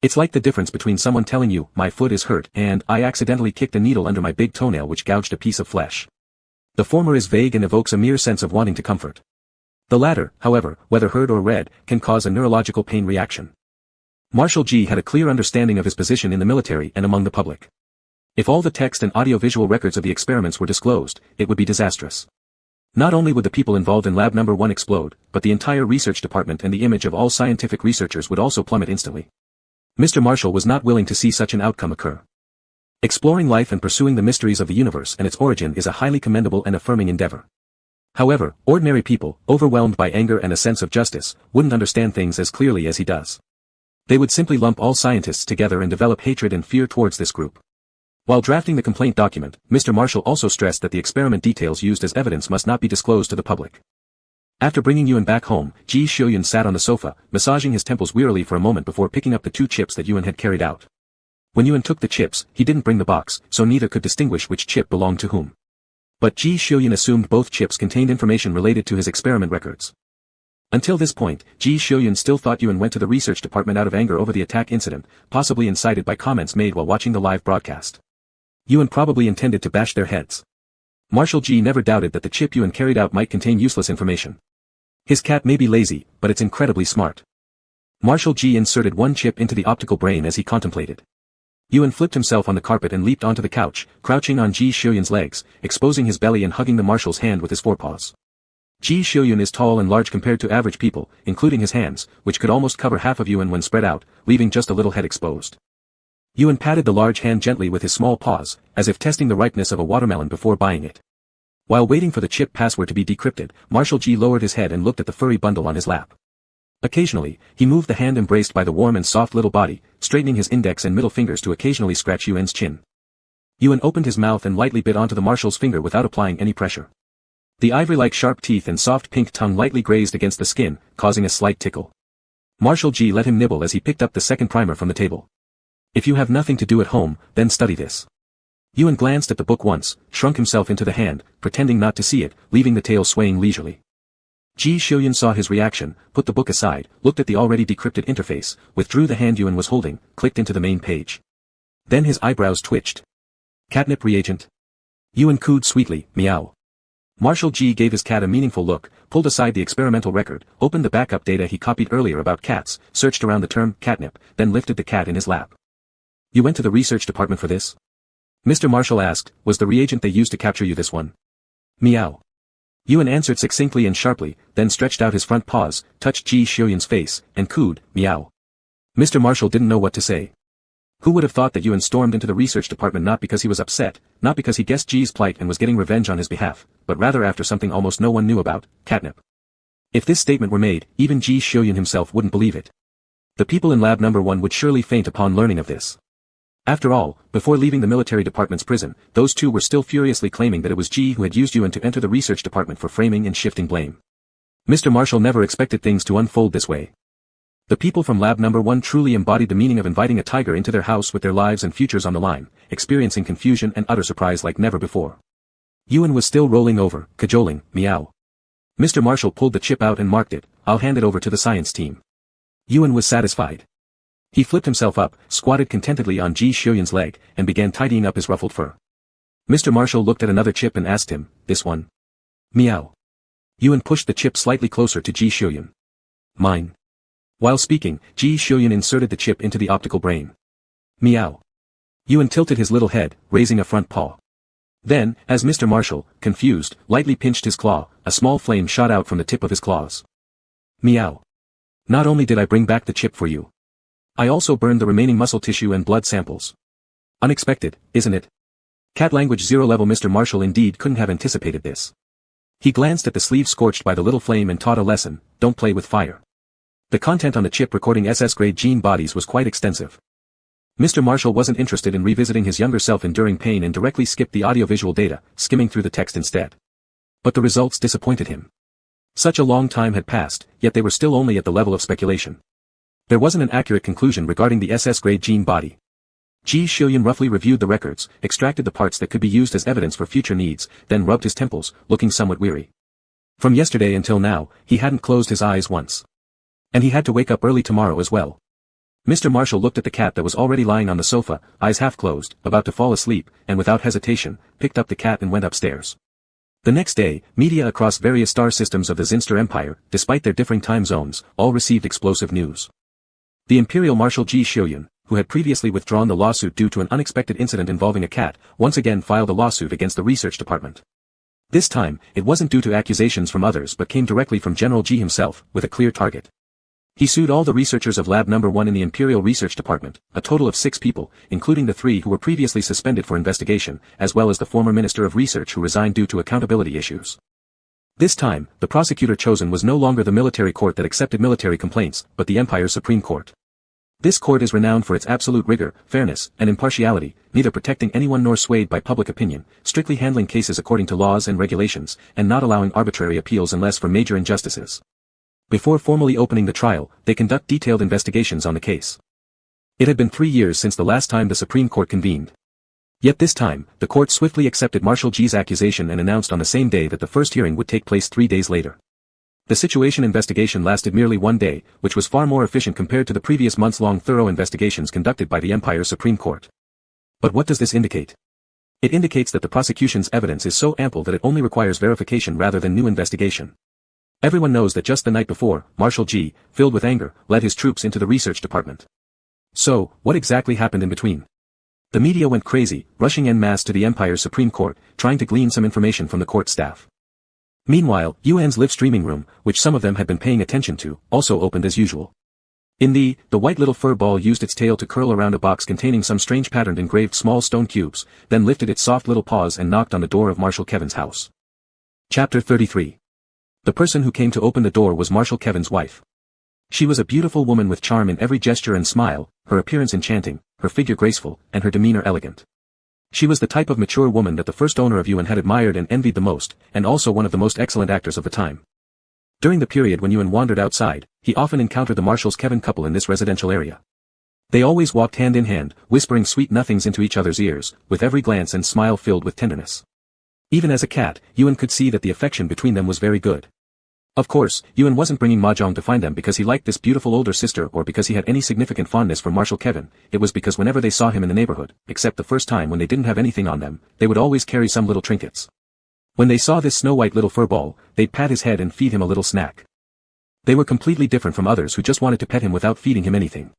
It's like the difference between someone telling you, "My foot is hurt," and "I accidentally kicked a needle under my big toenail which gouged a piece of flesh." The former is vague and evokes a mere sense of wanting to comfort. The latter, however, whether heard or read, can cause a neurological pain reaction. Marshal G had a clear understanding of his position in the military and among the public. If all the text and audiovisual records of the experiments were disclosed, it would be disastrous. Not only would the people involved in Lab Number 1 explode, but the entire research department and the image of all scientific researchers would also plummet instantly. Mr. Marshall was not willing to see such an outcome occur. Exploring life and pursuing the mysteries of the universe and its origin is a highly commendable and affirming endeavor. However, ordinary people, overwhelmed by anger and a sense of justice, wouldn't understand things as clearly as he does. They would simply lump all scientists together and develop hatred and fear towards this group. While drafting the complaint document, Mr. Marshall also stressed that the experiment details used as evidence must not be disclosed to the public. After bringing Yuan back home, Ji Xiuyun sat on the sofa, massaging his temples wearily for a moment before picking up the 2 chips that Yuan had carried out. When Yuan took the chips, he didn't bring the box, so neither could distinguish which chip belonged to whom. But Ji Xiuyun assumed both chips contained information related to his experiment records. Until this point, Ji Xiuyun still thought Yuan went to the research department out of anger over the attack incident, possibly incited by comments made while watching the live broadcast. Yuan probably intended to bash their heads. Marshal G never doubted that the chip Yuan carried out might contain useless information. His cat may be lazy, but it's incredibly smart. Marshal G inserted 1 chip into the optical brain as he contemplated. Yuan flipped himself on the carpet and leaped onto the couch, crouching on Ji Xiuyun's legs, exposing his belly and hugging the marshal's hand with his forepaws. Ji Xiuyun is tall and large compared to average people, including his hands, which could almost cover half of Yuan when spread out, leaving just a little head exposed. Yuan patted the large hand gently with his small paws, as if testing the ripeness of a watermelon before buying it. While waiting for the chip password to be decrypted, Marshal G lowered his head and looked at the furry bundle on his lap. Occasionally, he moved the hand embraced by the warm and soft little body, straightening his index and middle fingers to occasionally scratch Yuan's chin. Yuan opened his mouth and lightly bit onto the marshal's finger without applying any pressure. The ivory-like sharp teeth and soft pink tongue lightly grazed against the skin, causing a slight tickle. Marshal G let him nibble as he picked up the second primer from the table. "If you have nothing to do at home, then study this." Yuan glanced at the book once, shrunk himself into the hand, pretending not to see it, leaving the tail swaying leisurely. Ji Xiuyun saw his reaction, put the book aside, looked at the already decrypted interface, withdrew the hand Yuan was holding, clicked into the main page. Then his eyebrows twitched. "Catnip reagent?" Yuan cooed sweetly, "Meow." Marshal G gave his cat a meaningful look, pulled aside the experimental record, opened the backup data he copied earlier about cats, searched around the term catnip, then lifted the cat in his lap. "You went to the research department for this?" Mr. Marshall asked. "Was the reagent they used to capture you this one?" "Meow." Yuan answered succinctly and sharply, then stretched out his front paws, touched Ji Xiuyun's face, and cooed, "Meow." Mr. Marshall didn't know what to say. Who would have thought that Yuan stormed into the research department not because he was upset, not because he guessed Ji's plight and was getting revenge on his behalf, but rather after something almost no one knew about, catnip. If this statement were made, even Ji Xiuyun himself wouldn't believe it. The people in Lab Number 1 would surely faint upon learning of this. After all, before leaving the military department's prison, those two were still furiously claiming that it was Ji who had used Yuan to enter the research department for framing and shifting blame. Mr. Marshall never expected things to unfold this way. The people from Lab Number 1 truly embodied the meaning of inviting a tiger into their house with their lives and futures on the line, experiencing confusion and utter surprise like never before. Yuan was still rolling over, cajoling, "Meow." Mr. Marshall pulled the chip out and marked it, "I'll hand it over to the science team." Yuan was satisfied. He flipped himself up, squatted contentedly on Ji Xiuyun's leg, and began tidying up his ruffled fur. Mr. Marshall looked at another chip and asked him, "This one?" "Meow." Yuan pushed the chip slightly closer to Ji Xiuyun. "Mine." While speaking, Ji Xiuyun inserted the chip into the optical brain. Meow. Yuan tilted his little head, raising a front paw. Then, as Mr. Marshal, confused, lightly pinched his claw, a small flame shot out from the tip of his claws. Meow. Not only did I bring back the chip for you, I also burned the remaining muscle tissue and blood samples. Unexpected, isn't it? Cat language 0 level. Mr. Marshal indeed couldn't have anticipated this. He glanced at the sleeve scorched by the little flame and taught a lesson: don't play with fire. The content on the chip recording SS-grade gene bodies was quite extensive. Mr. Marshal wasn't interested in revisiting his younger self enduring pain and directly skipped the audiovisual data, skimming through the text instead. But the results disappointed him. Such a long time had passed, yet they were still only at the level of speculation. There wasn't an accurate conclusion regarding the SS-grade gene body. Ji Xiuyun roughly reviewed the records, extracted the parts that could be used as evidence for future needs, then rubbed his temples, looking somewhat weary. From yesterday until now, he hadn't closed his eyes once. And he had to wake up early tomorrow as well. Mr. Marshal looked at the cat that was already lying on the sofa, eyes half closed, about to fall asleep, and without hesitation, picked up the cat and went upstairs. The next day, media across various star systems of the Zinster Empire, despite their differing time zones, all received explosive news. The Imperial Marshal Ji Xiuyun, who had previously withdrawn the lawsuit due to an unexpected incident involving a cat, once again filed a lawsuit against the research department. This time, it wasn't due to accusations from others but came directly from General Ji himself, with a clear target. He sued all the researchers of Lab Number 1 in the Imperial Research Department, a total of 6 people, including the 3 who were previously suspended for investigation, as well as the former Minister of Research who resigned due to accountability issues. This time, the prosecutor chosen was no longer the military court that accepted military complaints, but the Empire's Supreme Court. This court is renowned for its absolute rigor, fairness, and impartiality, neither protecting anyone nor swayed by public opinion, strictly handling cases according to laws and regulations, and not allowing arbitrary appeals unless for major injustices. Before formally opening the trial, they conduct detailed investigations on the case. It had been 3 years since the last time the Supreme Court convened. Yet this time, the court swiftly accepted Marshal Ji's accusation and announced on the same day that the first hearing would take place 3 days later. The situation investigation lasted merely 1 day, which was far more efficient compared to the previous months-long thorough investigations conducted by the Empire's Supreme Court. But what does this indicate? It indicates that the prosecution's evidence is so ample that it only requires verification rather than new investigation. Everyone knows that just the night before, Marshal Ji, filled with anger, led his troops into the research department. So, what exactly happened in between? The media went crazy, rushing en masse to the Empire's Supreme Court, trying to glean some information from the court staff. Meanwhile, Yuan's live streaming room, which some of them had been paying attention to, also opened as usual. In the white little fur ball used its tail to curl around a box containing some strange patterned engraved small stone cubes, then lifted its soft little paws and knocked on the door of Marshal Kevin's house. Chapter 33. The person who came to open the door was Marshal Kevin's wife. She was a beautiful woman with charm in every gesture and smile, her appearance enchanting, her figure graceful, and her demeanor elegant. She was the type of mature woman that the first owner of Yuan had admired and envied the most, and also one of the most excellent actors of the time. During the period when Yuan wandered outside, he often encountered the Marshal's Kevin couple in this residential area. They always walked hand in hand, whispering sweet nothings into each other's ears, with every glance and smile filled with tenderness. Even as a cat, Yuan could see that the affection between them was very good. Of course, Yuan wasn't bringing Mahjong to find them because he liked this beautiful older sister or because he had any significant fondness for Marshal Kevin, it was because whenever they saw him in the neighborhood, except the first time when they didn't have anything on them, they would always carry some little trinkets. When they saw this snow-white little fur ball, they'd pat his head and feed him a little snack. They were completely different from others who just wanted to pet him without feeding him anything.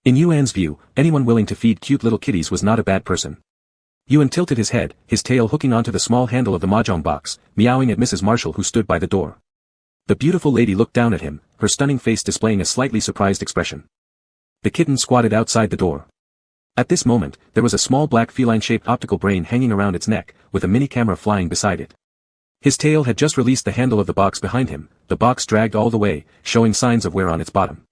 In Yuan's view, anyone willing to feed cute little kitties was not a bad person. Yuan tilted his head, his tail hooking onto the small handle of the Mahjong box, meowing at Mrs. Marshall who stood by the door. The beautiful lady looked down at him, her stunning face displaying a slightly surprised expression. The kitten squatted outside the door. At this moment, there was a small black feline-shaped optical brain hanging around its neck, with a mini camera flying beside it. His tail had just released the handle of the box behind him, the box dragged all the way, showing signs of wear on its bottom.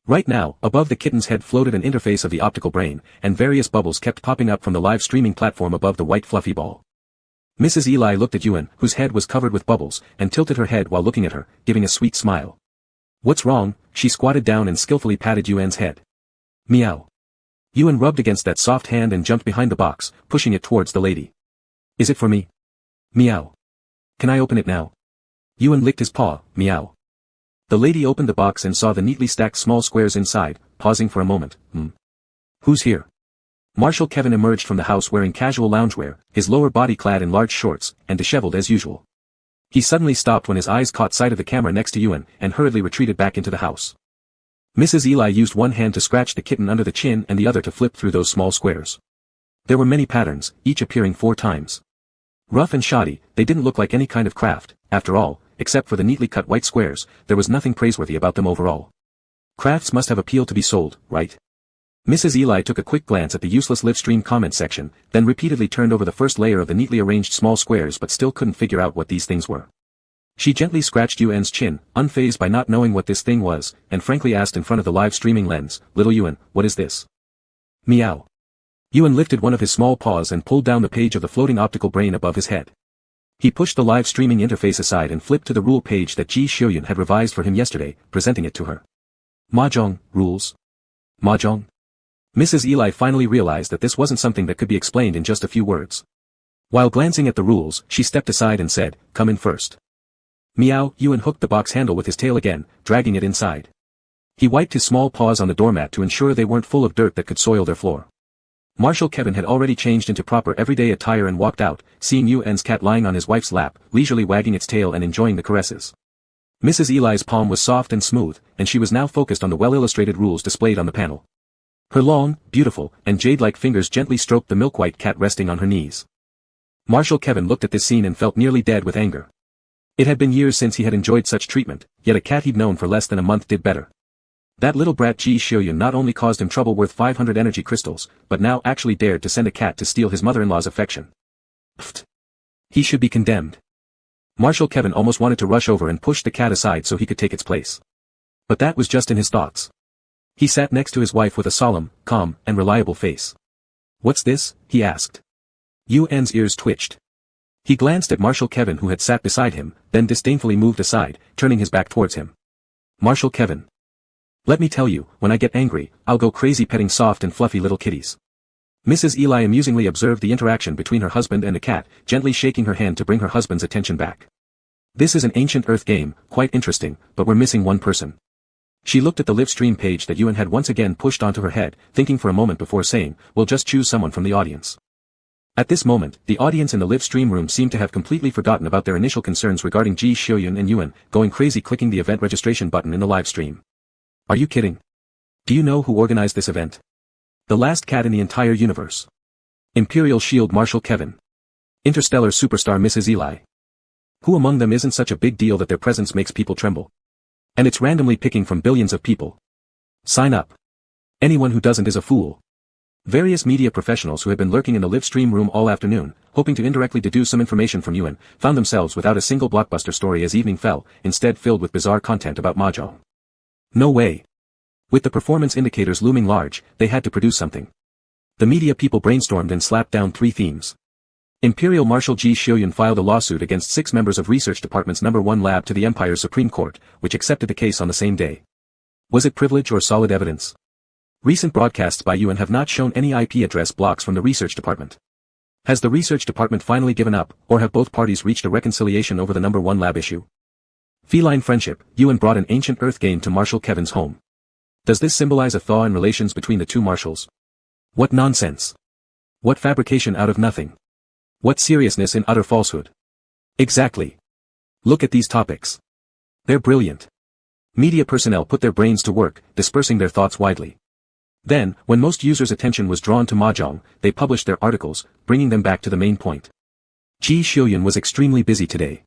Right now, above the kitten's head floated an interface of the optical brain, and various bubbles kept popping up from the live streaming platform above the white fluffy ball. Mrs. Eli looked at Yuan, whose head was covered with bubbles, and tilted her head while looking at her, giving a sweet smile. What's wrong? She squatted down and skillfully patted Yuan's head. Meow. Yuan rubbed against that soft hand and jumped behind the box, pushing it towards the lady. Is it for me? Meow. Can I open it now? Yuan licked his paw, meow. The lady opened the box and saw the neatly stacked small squares inside, pausing for a moment. Who's here? Marshal Kevin emerged from the house wearing casual loungewear, his lower body clad in large shorts, and disheveled as usual. He suddenly stopped when his eyes caught sight of the camera next to Yuan, and hurriedly retreated back into the house. Mrs. Eli used one hand to scratch the kitten under the chin and the other to flip through those small squares. There were many patterns, each appearing 4 times. Rough and shoddy, they didn't look like any kind of craft. After all, except for the neatly cut white squares, there was nothing praiseworthy about them overall. Crafts must have appeal to be sold, right? Mrs. Eli took a quick glance at the useless livestream comment section, then repeatedly turned over the first layer of the neatly arranged small squares but still couldn't figure out what these things were. She gently scratched Yuan's chin, unfazed by not knowing what this thing was, and frankly asked in front of the live streaming lens, "Little Yuan, what is this?" Meow. Yuan lifted one of his small paws and pulled down the page of the floating optical brain above his head. He pushed the live streaming interface aside and flipped to the rule page that Ji Xiuyun had revised for him yesterday, presenting it to her. Mahjong, rules. Mahjong? Mrs. Eli finally realized that this wasn't something that could be explained in just a few words. While glancing at the rules, she stepped aside and said, "Come in first." Meow. Yuan hooked the box handle with his tail again, dragging it inside. He wiped his small paws on the doormat to ensure they weren't full of dirt that could soil their floor. Marshal Kevin had already changed into proper everyday attire and walked out, seeing Yuan's cat lying on his wife's lap, leisurely wagging its tail and enjoying the caresses. Mrs. Eli's palm was soft and smooth, and she was now focused on the well-illustrated rules displayed on the panel. Her long, beautiful, and jade-like fingers gently stroked the milk-white cat resting on her knees. Marshal Kevin looked at this scene and felt nearly dead with anger. It had been years since he had enjoyed such treatment, yet a cat he'd known for less than a month did better. That little brat Ji Xiuyun not only caused him trouble worth 500 energy crystals, but now actually dared to send a cat to steal his mother-in-law's affection. Pfft. He should be condemned. Marshal Kevin almost wanted to rush over and push the cat aside so he could take its place. But that was just in his thoughts. He sat next to his wife with a solemn, calm, and reliable face. "What's this?" he asked. Yuan's ears twitched. He glanced at Marshal Kevin who had sat beside him, then disdainfully moved aside, turning his back towards him. "Marshal Kevin. Let me tell you, when I get angry, I'll go crazy petting soft and fluffy little kitties." Mrs. Eli amusingly observed the interaction between her husband and the cat, gently shaking her hand to bring her husband's attention back. "This is an ancient Earth game, quite interesting, but we're missing one person." She looked at the live stream page that Yuan had once again pushed onto her head, thinking for a moment before saying, "We'll just choose someone from the audience." At this moment, the audience in the live stream room seemed to have completely forgotten about their initial concerns regarding Ji Xiuyun and Yuan, going crazy clicking the event registration button in the live stream. Are you kidding? Do you know who organized this event? The last cat in the entire universe. Imperial Shield Marshal Kevin. Interstellar superstar Mrs. Eli. Who among them isn't such a big deal that their presence makes people tremble? And it's randomly picking from billions of people. Sign up. Anyone who doesn't is a fool. Various media professionals who had been lurking in the live stream room all afternoon, hoping to indirectly deduce some information from Yuan, found themselves without a single blockbuster story as evening fell, instead filled with bizarre content about Mahjong. No way. With the performance indicators looming large, they had to produce something. The media people brainstormed and slapped down 3 themes. Imperial Marshal Ji Xiuyun filed a lawsuit against 6 members of Research Department's No. 1 lab to the Empire's Supreme Court, which accepted the case on the same day. Was it privilege or solid evidence? Recent broadcasts by Yuan have not shown any IP address blocks from the Research Department. Has the Research Department finally given up, or have both parties reached a reconciliation over the No. 1 lab issue? Feline friendship. Yuan brought an ancient Earth game to Marshal Kevin's home. Does this symbolize a thaw in relations between the two marshals? What nonsense! What fabrication out of nothing! What seriousness in utter falsehood! Exactly. Look at these topics. They're brilliant. Media personnel put their brains to work, dispersing their thoughts widely. Then, when most users' attention was drawn to Mahjong, they published their articles, bringing them back to the main point. Ji Xiuyun was extremely busy today.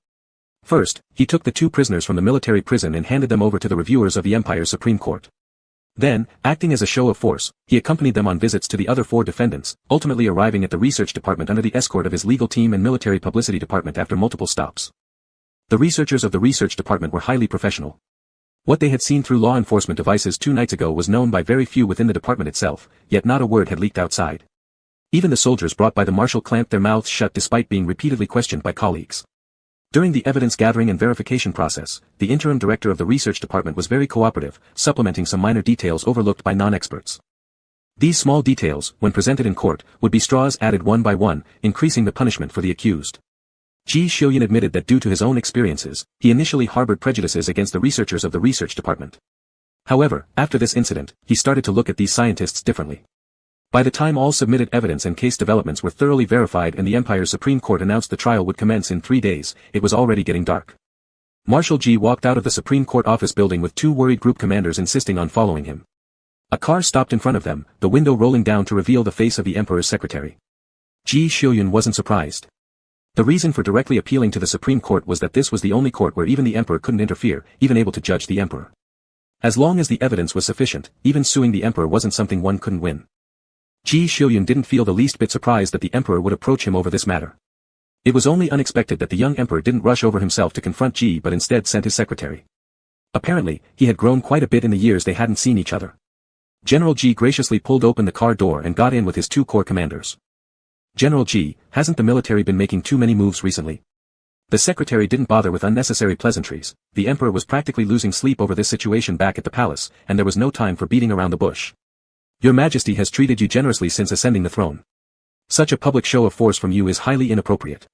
First, he took the 2 prisoners from the military prison and handed them over to the reviewers of the Empire's Supreme Court. Then, acting as a show of force, he accompanied them on visits to the other 4 defendants, ultimately arriving at the Research Department under the escort of his legal team and military publicity department after multiple stops. The researchers of the Research Department were highly professional. What they had seen through law enforcement devices 2 nights ago was known by very few within the department itself, yet not a word had leaked outside. Even the soldiers brought by the marshal clamped their mouths shut despite being repeatedly questioned by colleagues. During the evidence gathering and verification process, the interim director of the Research Department was very cooperative, supplementing some minor details overlooked by non-experts. These small details, when presented in court, would be straws added one by one, increasing the punishment for the accused. Ji Xiuyun admitted that due to his own experiences, he initially harbored prejudices against the researchers of the Research Department. However, after this incident, he started to look at these scientists differently. By the time all submitted evidence and case developments were thoroughly verified and the Empire's Supreme Court announced the trial would commence in 3 days, it was already getting dark. Marshal Ji walked out of the Supreme Court office building with two worried group commanders insisting on following him. A car stopped in front of them, the window rolling down to reveal the face of the emperor's secretary. Ji Xiuyun wasn't surprised. The reason for directly appealing to the Supreme Court was that this was the only court where even the emperor couldn't interfere, even able to judge the emperor. As long as the evidence was sufficient, even suing the emperor wasn't something one couldn't win. Ji Xiuyun didn't feel the least bit surprised that the emperor would approach him over this matter. It was only unexpected that the young emperor didn't rush over himself to confront Ji but instead sent his secretary. Apparently, he had grown quite a bit in the years they hadn't seen each other. General Ji graciously pulled open the car door and got in with his two corps commanders. General Ji, hasn't the military been making too many moves recently? The secretary didn't bother with unnecessary pleasantries. The emperor was practically losing sleep over this situation back at the palace, and there was no time for beating around the bush. Your Majesty has treated you generously since ascending the throne. Such a public show of force from you is highly inappropriate.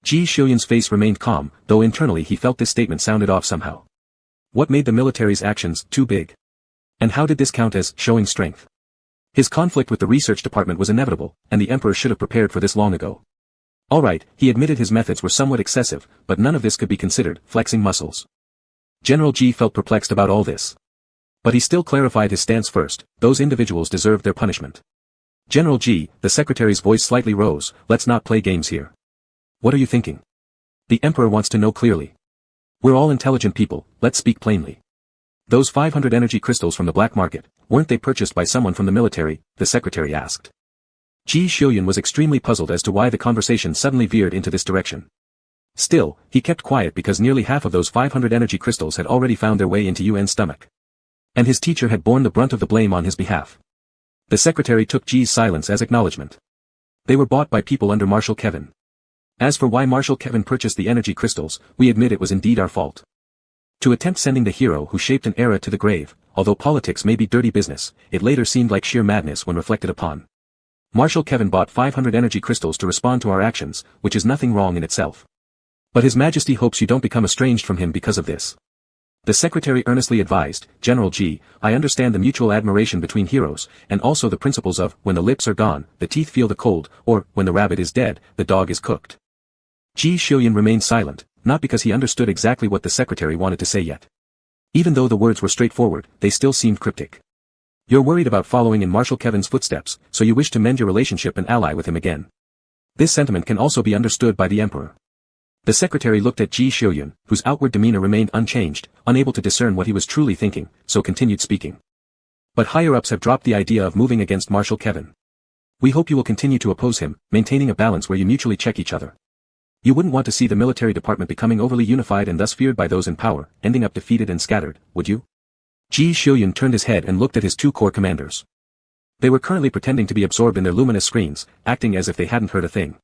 Ji Xiuyun's face remained calm, though internally he felt this statement sounded off somehow. What made the military's actions too big? And how did this count as showing strength? His conflict with the research department was inevitable, and the emperor should have prepared for this long ago. Alright, he admitted his methods were somewhat excessive, but none of this could be considered flexing muscles. General Ji felt perplexed about all this. But he still clarified his stance first. Those individuals deserved their punishment. General Ji, the secretary's voice slightly rose, let's not play games here. What are you thinking? The emperor wants to know clearly. We're all intelligent people, let's speak plainly. Those 500 energy crystals from the black market, weren't they purchased by someone from the military? The secretary asked. Ji Xiuyun was extremely puzzled as to why the conversation suddenly veered into this direction. Still, he kept quiet because nearly half of those 500 energy crystals had already found their way into Yuan's stomach. And his teacher had borne the brunt of the blame on his behalf. The secretary took Ji's silence as acknowledgement. They were bought by people under Marshal Kevin. As for why Marshal Kevin purchased the energy crystals, we admit it was indeed our fault. To attempt sending the hero who shaped an era to the grave, although politics may be dirty business, it later seemed like sheer madness when reflected upon. Marshal Kevin bought 500 energy crystals to respond to our actions, which is nothing wrong in itself. But His Majesty hopes you don't become estranged from him because of this. The secretary earnestly advised, General Ji, I understand the mutual admiration between heroes, and also the principles of, when the lips are gone, the teeth feel the cold, or, when the rabbit is dead, the dog is cooked. Ji Xiuyun remained silent, not because he understood exactly what the secretary wanted to say yet. Even though the words were straightforward, they still seemed cryptic. You're worried about following in Marshal Kevin's footsteps, so you wish to mend your relationship and ally with him again. This sentiment can also be understood by the emperor. The secretary looked at Ji Xiuyun, whose outward demeanor remained unchanged, unable to discern what he was truly thinking, so continued speaking. But higher-ups have dropped the idea of moving against Marshal Kevin. We hope you will continue to oppose him, maintaining a balance where you mutually check each other. You wouldn't want to see the military department becoming overly unified and thus feared by those in power, ending up defeated and scattered, would you? Ji Xiuyun turned his head and looked at his two corps commanders. They were currently pretending to be absorbed in their luminous screens, acting as if they hadn't heard a thing.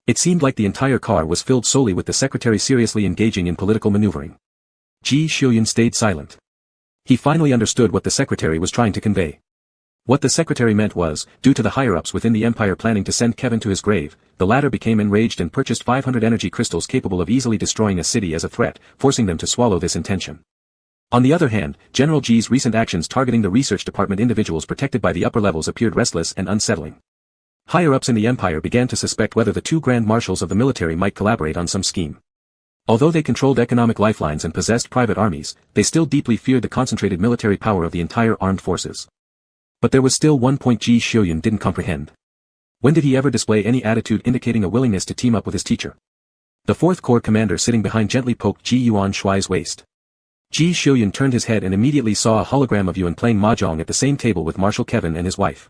It seemed like the entire car was filled solely with the secretary seriously engaging in political maneuvering. Ji Xiuyun stayed silent. He finally understood what the secretary was trying to convey. What the secretary meant was, due to the higher-ups within the empire planning to send Kevin to his grave, the latter became enraged and purchased 500 energy crystals capable of easily destroying a city as a threat, forcing them to swallow this intention. On the other hand, General Ji's recent actions targeting the research department individuals protected by the upper levels appeared restless and unsettling. Higher-ups in the empire began to suspect whether the two grand marshals of the military might collaborate on some scheme. Although they controlled economic lifelines and possessed private armies, they still deeply feared the concentrated military power of the entire armed forces. But there was still one point Ji Xiuyun didn't comprehend. When did he ever display any attitude indicating a willingness to team up with his teacher? The 4th Corps commander sitting behind gently poked Ji Yuan Shuai's waist. Ji Xiuyun turned his head and immediately saw a hologram of Yuan playing mahjong at the same table with Marshal Kevin and his wife.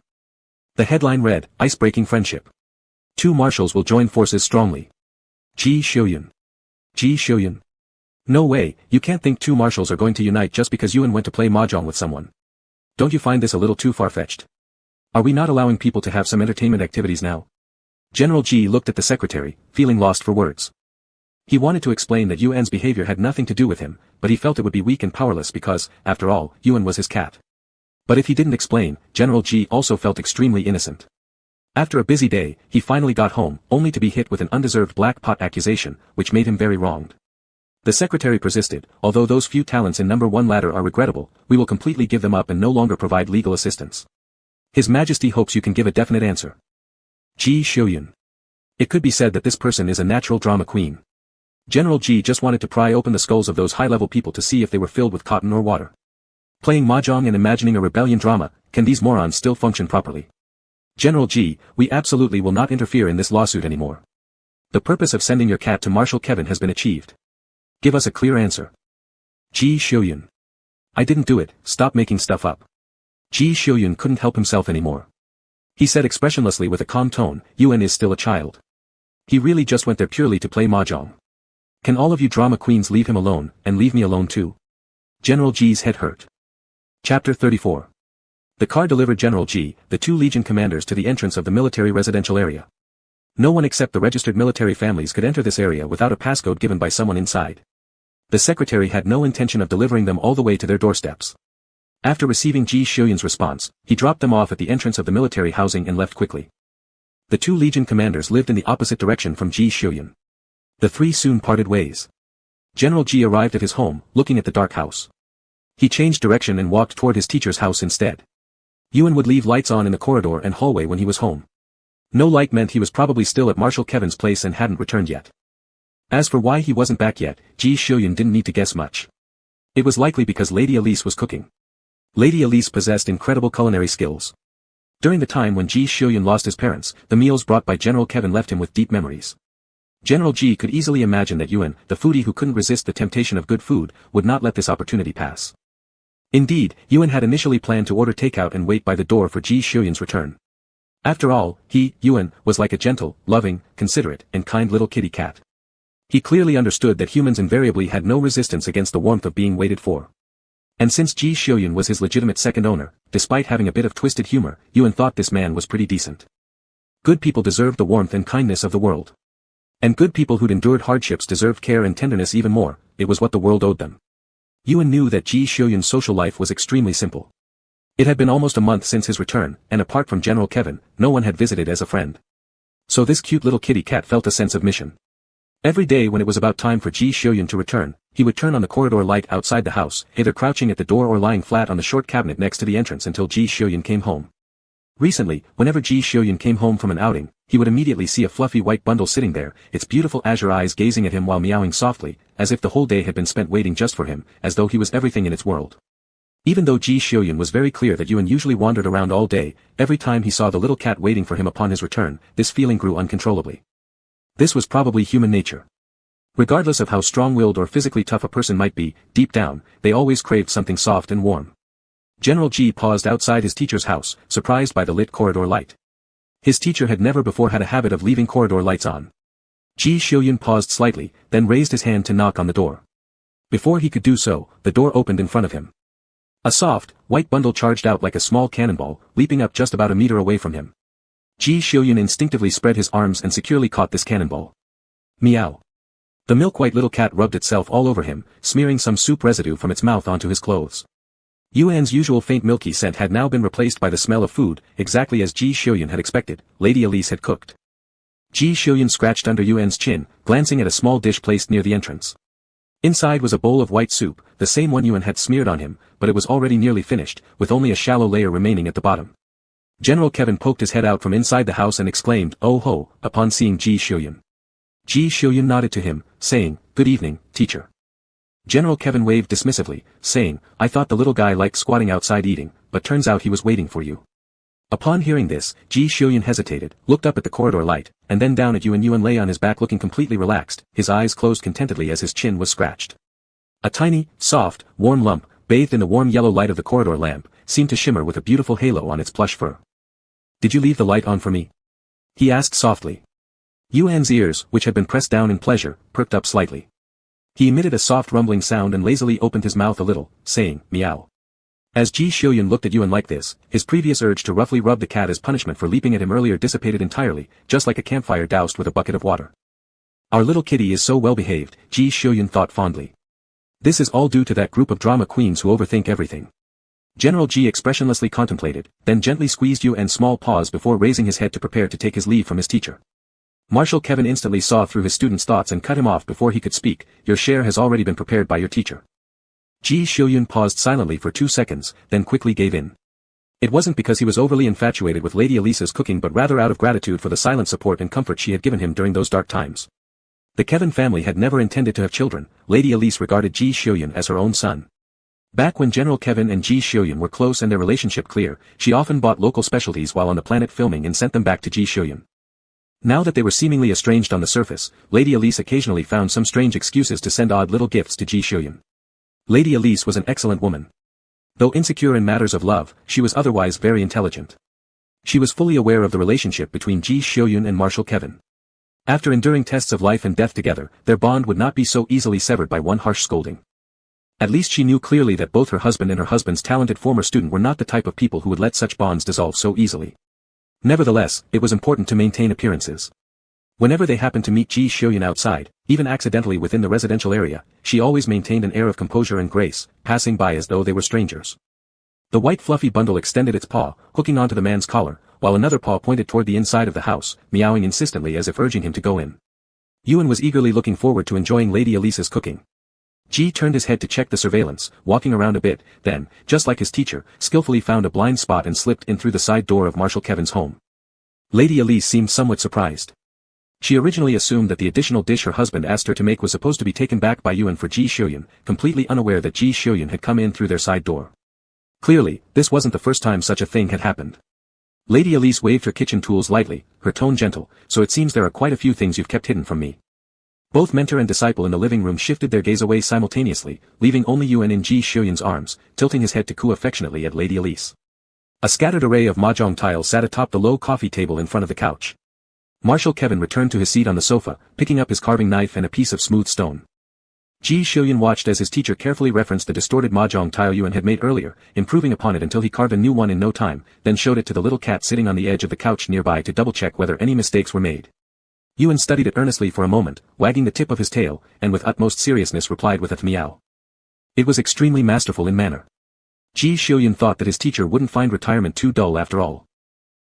The headline read, Ice-breaking friendship. 2 marshals will join forces strongly. Ji Xiuyun. Ji Xiuyun. No way, you can't think 2 marshals are going to unite just because Yuan went to play mahjong with someone. Don't you find this a little too far-fetched? Are we not allowing people to have some entertainment activities now? General Ji looked at the secretary, feeling lost for words. He wanted to explain that Yuan's behavior had nothing to do with him, but he felt it would be weak and powerless because, after all, Yuan was his cat. But if he didn't explain, General Ji also felt extremely innocent. After a busy day, he finally got home, only to be hit with an undeserved black pot accusation, which made him very wronged. The secretary persisted, although those few talents in number 1 ladder are regrettable, we will completely give them up and no longer provide legal assistance. His Majesty hopes you can give a definite answer. Ji Xiuyun. It could be said that this person is a natural drama queen. General G just wanted to pry open the skulls of those high-level people to see if they were filled with cotton or water. Playing mahjong and imagining a rebellion drama, can these morons still function properly? General G, we absolutely will not interfere in this lawsuit anymore. The purpose of sending your cat to Marshal Kevin has been achieved. Give us a clear answer. Ji Xiuyun. I didn't do it, stop making stuff up. Ji Xiuyun couldn't help himself anymore. He said expressionlessly with a calm tone, Yuan is still a child. He really just went there purely to play mahjong. Can all of you drama queens leave him alone, and leave me alone too? General G's head hurt. Chapter 34. The car delivered General G, the 2 Legion commanders to the entrance of the military residential area. No one except the registered military families could enter this area without a passcode given by someone inside. The secretary had no intention of delivering them all the way to their doorsteps. After receiving Ji Xiuyun's response, he dropped them off at the entrance of the military housing and left quickly. The 2 Legion commanders lived in the opposite direction from Ji Xiuyun. The 3 soon parted ways. General Ji arrived at his home, looking at the dark house. He changed direction and walked toward his teacher's house instead. Yuan would leave lights on in the corridor and hallway when he was home. No light meant he was probably still at Marshal Kevin's place and hadn't returned yet. As for why he wasn't back yet, Ji Xiuyun didn't need to guess much. It was likely because Lady Elise was cooking. Lady Elise possessed incredible culinary skills. During the time when Ji Xiuyun lost his parents, the meals brought by General Kevin left him with deep memories. General Ji could easily imagine that Yuan, the foodie who couldn't resist the temptation of good food, would not let this opportunity pass. Indeed, Yuan had initially planned to order takeout and wait by the door for Ji Xiuyun's return. After all, he, Yuan, was like a gentle, loving, considerate, and kind little kitty cat. He clearly understood that humans invariably had no resistance against the warmth of being waited for. And since Ji Xiuyun was his legitimate second owner, despite having a bit of twisted humor, Yuan thought this man was pretty decent. Good people deserved the warmth and kindness of the world. And good people who'd endured hardships deserved care and tenderness even more, it was what the world owed them. Yuan knew that Ji Xiuyun's social life was extremely simple. It had been almost a month since his return, and apart from General Kevin, no one had visited as a friend. So this cute little kitty cat felt a sense of mission. Every day when it was about time for Ji Xiuyun to return, he would turn on the corridor light outside the house, either crouching at the door or lying flat on the short cabinet next to the entrance until Ji Xiuyun came home. Recently, whenever Ji Xiuyun came home from an outing, he would immediately see a fluffy white bundle sitting there, its beautiful azure eyes gazing at him while meowing softly, as if the whole day had been spent waiting just for him, as though he was everything in its world. Even though Ji Xiuyun was very clear that Yuan usually wandered around all day, every time he saw the little cat waiting for him upon his return, this feeling grew uncontrollably. This was probably human nature. Regardless of how strong-willed or physically tough a person might be, deep down, they always craved something soft and warm. General Ji paused outside his teacher's house, surprised by the lit corridor light. His teacher had never before had a habit of leaving corridor lights on. Ji Xiuyun paused slightly, then raised his hand to knock on the door. Before he could do so, the door opened in front of him. A soft, white bundle charged out like a small cannonball, leaping up just about a meter away from him. Ji Xiuyun instinctively spread his arms and securely caught this cannonball. Meow. The milk-white little cat rubbed itself all over him, smearing some soup residue from its mouth onto his clothes. Yuan's usual faint milky scent had now been replaced by the smell of food, exactly as Ji Xiuyun had expected. Lady Elise had cooked. Ji Xiuyun scratched under Yuan's chin, glancing at a small dish placed near the entrance. Inside was a bowl of white soup, the same one Yuan had smeared on him, but it was already nearly finished, with only a shallow layer remaining at the bottom. General Kevin poked his head out from inside the house and exclaimed, "Oh ho," upon seeing Ji Xiuyun. Ji Xiuyun nodded to him, saying, "Good evening, teacher." General Kevin waved dismissively, saying, "I thought the little guy liked squatting outside eating, but turns out he was waiting for you." Upon hearing this, Ji Xiuyun hesitated, looked up at the corridor light, and then down at Yuan. Yuan lay on his back looking completely relaxed, his eyes closed contentedly as his chin was scratched. A tiny, soft, warm lump, bathed in the warm yellow light of the corridor lamp, seemed to shimmer with a beautiful halo on its plush fur. "Did you leave the light on for me?" he asked softly. Yuan's ears, which had been pressed down in pleasure, perked up slightly. He emitted a soft rumbling sound and lazily opened his mouth a little, saying, "Meow." As Ji Xiuyun looked at Yuan like this, his previous urge to roughly rub the cat as punishment for leaping at him earlier dissipated entirely, just like a campfire doused with a bucket of water. Our little kitty is so well behaved, Ji Xiuyun thought fondly. This is all due to that group of drama queens who overthink everything. General Ji expressionlessly contemplated, then gently squeezed Yuan's small paws before raising his head to prepare to take his leave from his teacher. Marshal Kevin instantly saw through his student's thoughts and cut him off before he could speak. "Your share has already been prepared by your teacher." Ji Xiuyun paused silently for 2 seconds, then quickly gave in. It wasn't because he was overly infatuated with Lady Elisa's cooking but rather out of gratitude for the silent support and comfort she had given him during those dark times. The Kevin family had never intended to have children. Lady Elise regarded Ji Xiuyun as her own son. Back when General Kevin and Ji Xiuyun were close and their relationship clear, she often bought local specialties while on the planet filming and sent them back to Ji Xiuyun. Now that they were seemingly estranged on the surface, Lady Elise occasionally found some strange excuses to send odd little gifts to Ji Xiuyun. Lady Elise was an excellent woman. Though insecure in matters of love, she was otherwise very intelligent. She was fully aware of the relationship between Ji Xiuyun and Marshal Kevin. After enduring tests of life and death together, their bond would not be so easily severed by one harsh scolding. At least she knew clearly that both her husband and her husband's talented former student were not the type of people who would let such bonds dissolve so easily. Nevertheless, it was important to maintain appearances. Whenever they happened to meet Ji Xiuyun outside, even accidentally within the residential area, she always maintained an air of composure and grace, passing by as though they were strangers. The white fluffy bundle extended its paw, hooking onto the man's collar, while another paw pointed toward the inside of the house, meowing insistently as if urging him to go in. Yuan was eagerly looking forward to enjoying Lady Elise's cooking. Ji turned his head to check the surveillance, walking around a bit, then, just like his teacher, skillfully found a blind spot and slipped in through the side door of Marshal Kevin's home. Lady Elise seemed somewhat surprised. She originally assumed that the additional dish her husband asked her to make was supposed to be taken back by Yuan for Ji Xiuyun, completely unaware that Ji Xiuyun had come in through their side door. Clearly, this wasn't the first time such a thing had happened. Lady Elise waved her kitchen tools lightly, her tone gentle, so it seems there are quite a few things you've kept hidden from me. Both mentor and disciple in the living room shifted their gaze away simultaneously, leaving only Yuan in Ji Xiuyun's arms, tilting his head to coo affectionately at Lady Elise. A scattered array of mahjong tiles sat atop the low coffee table in front of the couch. Marshal Kevin returned to his seat on the sofa, picking up his carving knife and a piece of smooth stone. Ji Xiuyun watched as his teacher carefully referenced the distorted mahjong tile Yuan had made earlier, improving upon it until he carved a new one in no time, then showed it to the little cat sitting on the edge of the couch nearby to double-check whether any mistakes were made. Yuan studied it earnestly for a moment, wagging the tip of his tail, and with utmost seriousness replied with a meow. It was extremely masterful in manner. Ji Xiuyun thought that his teacher wouldn't find retirement too dull after all.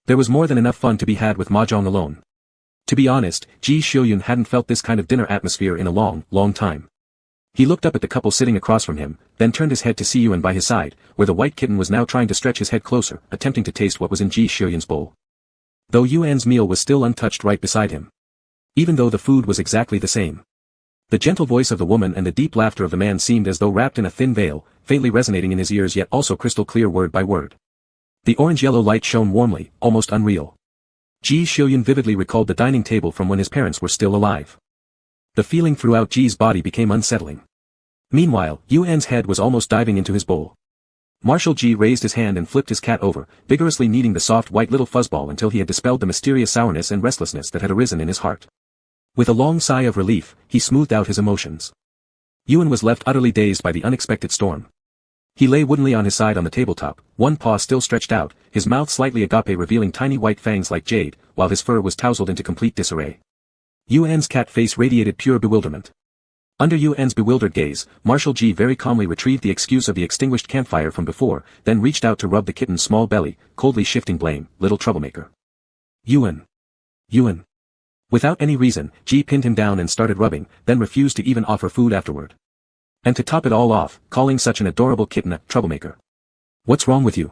There was more than enough fun to be had with mahjong alone. To be honest, Ji Xiuyun hadn't felt this kind of dinner atmosphere in a long, long time. He looked up at the couple sitting across from him, then turned his head to see Yuan by his side, where the white kitten was now trying to stretch his head closer, attempting to taste what was in Ji Xiuyun's bowl. Though Yuan's meal was still untouched right beside him. Even though the food was exactly the same. The gentle voice of the woman and the deep laughter of the man seemed as though wrapped in a thin veil, faintly resonating in his ears yet also crystal clear word by word. The orange-yellow light shone warmly, almost unreal. Ji Xiuyun vividly recalled the dining table from when his parents were still alive. The feeling throughout Ji's body became unsettling. Meanwhile, Yuan's head was almost diving into his bowl. Marshal Ji raised his hand and flipped his cat over, vigorously kneading the soft white little fuzzball until he had dispelled the mysterious sourness and restlessness that had arisen in his heart. With a long sigh of relief, he smoothed out his emotions. Yuan was left utterly dazed by the unexpected storm. He lay woodenly on his side on the tabletop, one paw still stretched out, his mouth slightly agape revealing tiny white fangs like jade, while his fur was tousled into complete disarray. Yuan's cat face radiated pure bewilderment. Under Yuan's bewildered gaze, Marshal Ji very calmly retrieved the excuse of the extinguished campfire from before, then reached out to rub the kitten's small belly, coldly shifting blame, little troublemaker. Yuan. Yuan. Without any reason, Ji pinned him down and started rubbing, then refused to even offer food afterward. And to top it all off, calling such an adorable kitten a troublemaker. What's wrong with you?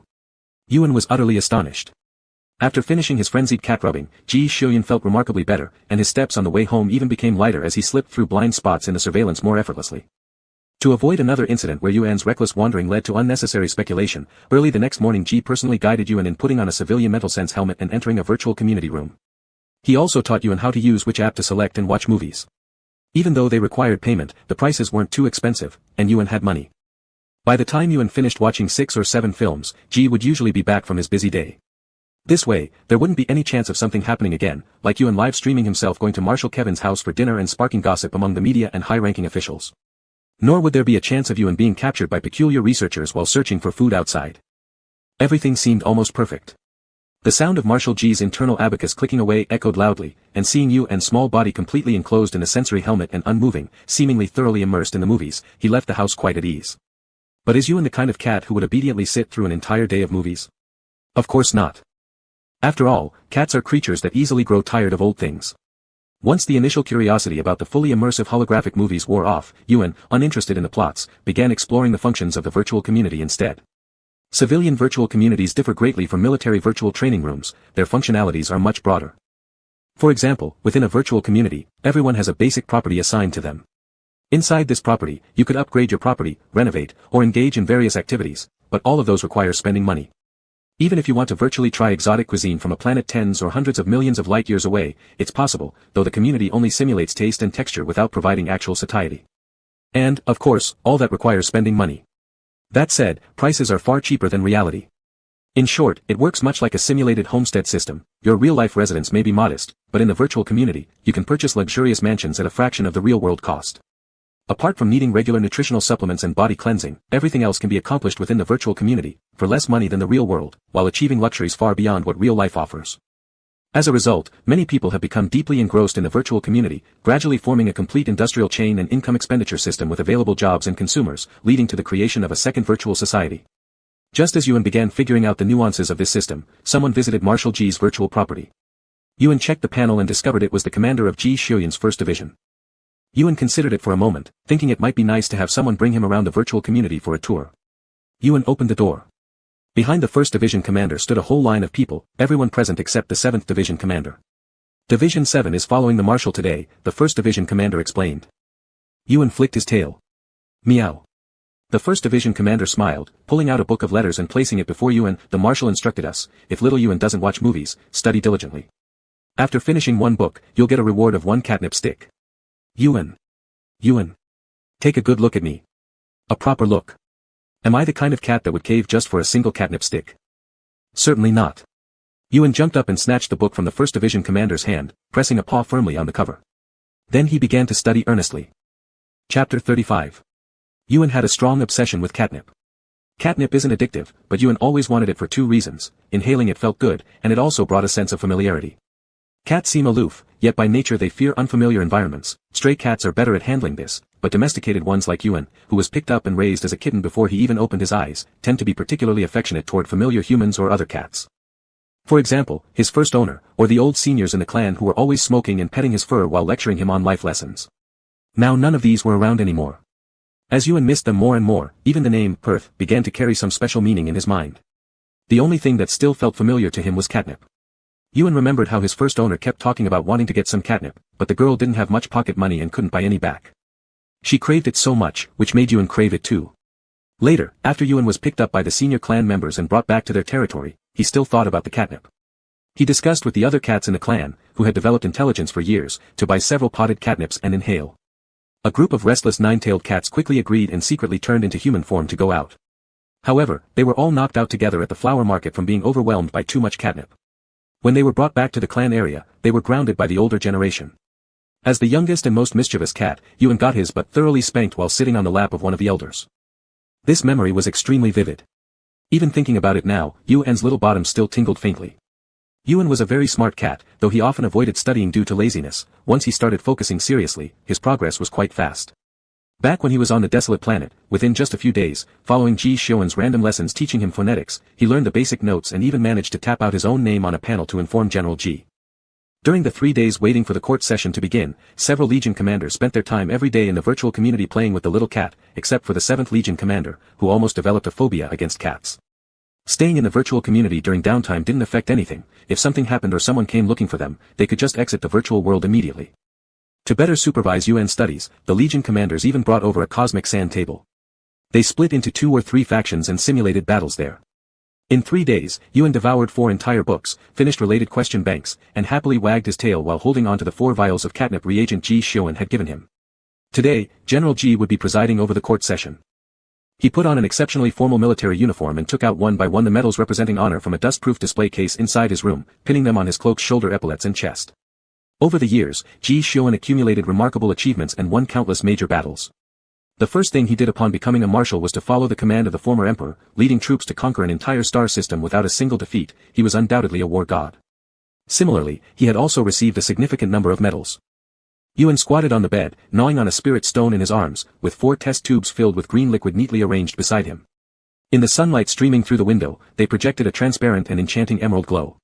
Yuan was utterly astonished. After finishing his frenzied cat rubbing, Ji Xiuyun felt remarkably better, and his steps on the way home even became lighter as he slipped through blind spots in the surveillance more effortlessly. To avoid another incident where Yuan's reckless wandering led to unnecessary speculation, early the next morning Ji personally guided Yuan in putting on a civilian mental sense helmet and entering a virtual community room. He also taught Yuan how to use which app to select and watch movies. Even though they required payment, the prices weren't too expensive, and Yuan had money. By the time Yuan finished watching 6 or 7 films, Ji would usually be back from his busy day. This way, there wouldn't be any chance of something happening again, like Yuan live-streaming himself going to Marshal Kevin's house for dinner and sparking gossip among the media and high-ranking officials. Nor would there be a chance of Yuan being captured by peculiar researchers while searching for food outside. Everything seemed almost perfect. The sound of Marshal Ji's internal abacus clicking away echoed loudly, and seeing Yuan's small body completely enclosed in a sensory helmet and unmoving, seemingly thoroughly immersed in the movies, he left the house quite at ease. But is Yuan the kind of cat who would obediently sit through an entire day of movies? Of course not. After all, cats are creatures that easily grow tired of old things. Once the initial curiosity about the fully immersive holographic movies wore off, Yuan, uninterested in the plots, began exploring the functions of the virtual community instead. Civilian virtual communities differ greatly from military virtual training rooms, their functionalities are much broader. For example, within a virtual community, everyone has a basic property assigned to them. Inside this property, you could upgrade your property, renovate, or engage in various activities, but all of those require spending money. Even if you want to virtually try exotic cuisine from a planet tens or hundreds of millions of light years away, it's possible, though the community only simulates taste and texture without providing actual satiety. And, of course, all that requires spending money. That said, prices are far cheaper than reality. In short, it works much like a simulated homestead system. Your real-life residence may be modest, but in the virtual community, you can purchase luxurious mansions at a fraction of the real-world cost. Apart from needing regular nutritional supplements and body cleansing, everything else can be accomplished within the virtual community, for less money than the real world, while achieving luxuries far beyond what real life offers. As a result, many people have become deeply engrossed in the virtual community, gradually forming a complete industrial chain and income expenditure system with available jobs and consumers, leading to the creation of a second virtual society. Just as Yuan began figuring out the nuances of this system, someone visited Marshal Ji's virtual property. Yuan checked the panel and discovered it was the commander of Ji Xiuyuan's 1st Division. Yuan considered it for a moment, thinking it might be nice to have someone bring him around the virtual community for a tour. Yuan opened the door. Behind the 1st Division commander stood a whole line of people, everyone present except the 7th Division commander. Division 7 is following the Marshal today, the 1st Division commander explained. Yuan flicked his tail. Meow. The 1st Division commander smiled, pulling out a book of letters and placing it before Yuan. The Marshal instructed us, if little Yuan doesn't watch movies, study diligently. After finishing one book, you'll get a reward of 1 catnip stick. Yuan. Take a good look at me. A proper look. Am I the kind of cat that would cave just for a single catnip stick? Certainly not. Yuan jumped up and snatched the book from the 1st Division commander's hand, pressing a paw firmly on the cover. Then he began to study earnestly. Chapter 35. Yuan had a strong obsession with catnip. Catnip isn't addictive, but Yuan always wanted it for 2 reasons. Inhaling it felt good, and it also brought a sense of familiarity. Cats seem aloof, yet by nature they fear unfamiliar environments. Stray cats are better at handling this, but domesticated ones like Yuan, who was picked up and raised as a kitten before he even opened his eyes, tend to be particularly affectionate toward familiar humans or other cats. For example, his first owner, or the old seniors in the clan who were always smoking and petting his fur while lecturing him on life lessons. Now none of these were around anymore. As Yuan missed them more and more, even the name, Perth, began to carry some special meaning in his mind. The only thing that still felt familiar to him was catnip. Yuan remembered how his first owner kept talking about wanting to get some catnip, but the girl didn't have much pocket money and couldn't buy any back. She craved it so much, which made Yuan crave it too. Later, after Yuan was picked up by the senior clan members and brought back to their territory, he still thought about the catnip. He discussed with the other cats in the clan, who had developed intelligence for years, to buy several potted catnips and inhale. A group of restless 9-tailed cats quickly agreed and secretly turned into human form to go out. However, they were all knocked out together at the flower market from being overwhelmed by too much catnip. When they were brought back to the clan area, they were grounded by the older generation. As the youngest and most mischievous cat, Yuan got his butt thoroughly spanked while sitting on the lap of one of the elders. This memory was extremely vivid. Even thinking about it now, Yuan's little bottom still tingled faintly. Yuan was a very smart cat, though he often avoided studying due to laziness. Once he started focusing seriously, his progress was quite fast. Back when he was on the desolate planet, within just a few days, following Ji Xiuyuan's random lessons teaching him phonetics, he learned the basic notes and even managed to tap out his own name on a panel to inform General Ji. During the 3 days waiting for the court session to begin, several Legion commanders spent their time every day in the virtual community playing with the little cat, except for the 7th Legion commander, who almost developed a phobia against cats. Staying in the virtual community during downtime didn't affect anything. If something happened or someone came looking for them, they could just exit the virtual world immediately. To better supervise UN studies, the Legion commanders even brought over a cosmic sand table. They split into 2 or 3 factions and simulated battles there. In 3 days, Yuan devoured 4 entire books, finished related question banks, and happily wagged his tail while holding on to the 4 vials of catnip reagent Ji Xiuyuan had given him. Today, General Ji would be presiding over the court session. He put on an exceptionally formal military uniform and took out one by one the medals representing honor from a dust-proof display case inside his room, pinning them on his cloak's shoulder epaulets and chest. Over the years, Ji Xiuyuan accumulated remarkable achievements and won countless major battles. The first thing he did upon becoming a marshal was to follow the command of the former emperor, leading troops to conquer an entire star system without a single defeat. He was undoubtedly a war god. Similarly, he had also received a significant number of medals. Yuan squatted on the bed, gnawing on a spirit stone in his arms, with 4 test tubes filled with green liquid neatly arranged beside him. In the sunlight streaming through the window, they projected a transparent and enchanting emerald glow.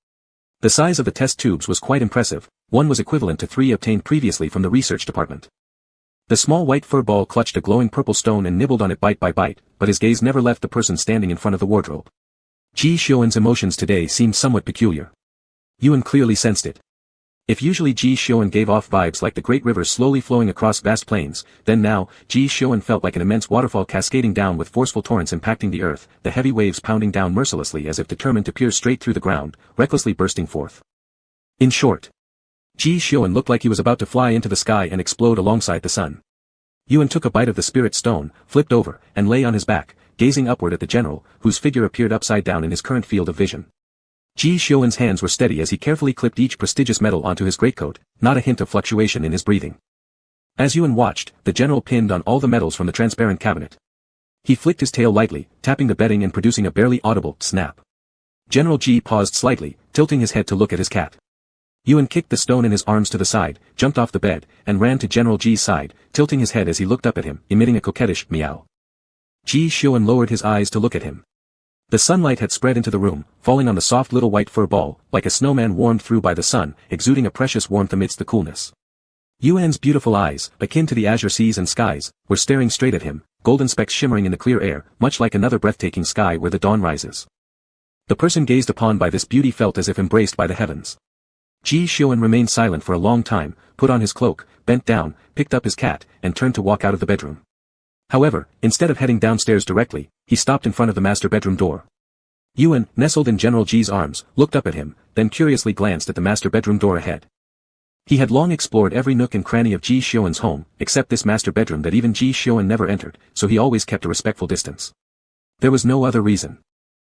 The size of the test tubes was quite impressive. One was equivalent to 3 obtained previously from the research department. The small white fur ball clutched a glowing purple stone and nibbled on it bite by bite, but his gaze never left the person standing in front of the wardrobe. Ji Xiuyuan's emotions today seemed somewhat peculiar. Yuan clearly sensed it. If usually Ji Xiuan gave off vibes like the great river slowly flowing across vast plains, then now, Ji Xiuan felt like an immense waterfall cascading down with forceful torrents impacting the earth, the heavy waves pounding down mercilessly as if determined to pierce straight through the ground, recklessly bursting forth. In short, Ji Xiuan looked like he was about to fly into the sky and explode alongside the sun. Yuan took a bite of the spirit stone, flipped over, and lay on his back, gazing upward at the general, whose figure appeared upside down in his current field of vision. Ji Xiuan's hands were steady as he carefully clipped each prestigious metal onto his greatcoat, not a hint of fluctuation in his breathing. As Yuan watched, the general pinned on all the metals from the transparent cabinet. He flicked his tail lightly, tapping the bedding and producing a barely audible snap. General Ji paused slightly, tilting his head to look at his cat. Yuan kicked the stone in his arms to the side, jumped off the bed, and ran to General Ji's side, tilting his head as he looked up at him, emitting a coquettish meow. Ji Xiuan lowered his eyes to look at him. The sunlight had spread into the room, falling on the soft little white fur ball, like a snowman warmed through by the sun, exuding a precious warmth amidst the coolness. Yuan's beautiful eyes, akin to the azure seas and skies, were staring straight at him, golden specks shimmering in the clear air, much like another breathtaking sky where the dawn rises. The person gazed upon by this beauty felt as if embraced by the heavens. Ji Xiuan remained silent for a long time, put on his cloak, bent down, picked up his cat, and turned to walk out of the bedroom. However, instead of heading downstairs directly, he stopped in front of the master bedroom door. Yuan, nestled in General Ji's arms, looked up at him, then curiously glanced at the master bedroom door ahead. He had long explored every nook and cranny of Ji Xiuan's home, except this master bedroom that even Ji Xiuan never entered, so he always kept a respectful distance. There was no other reason.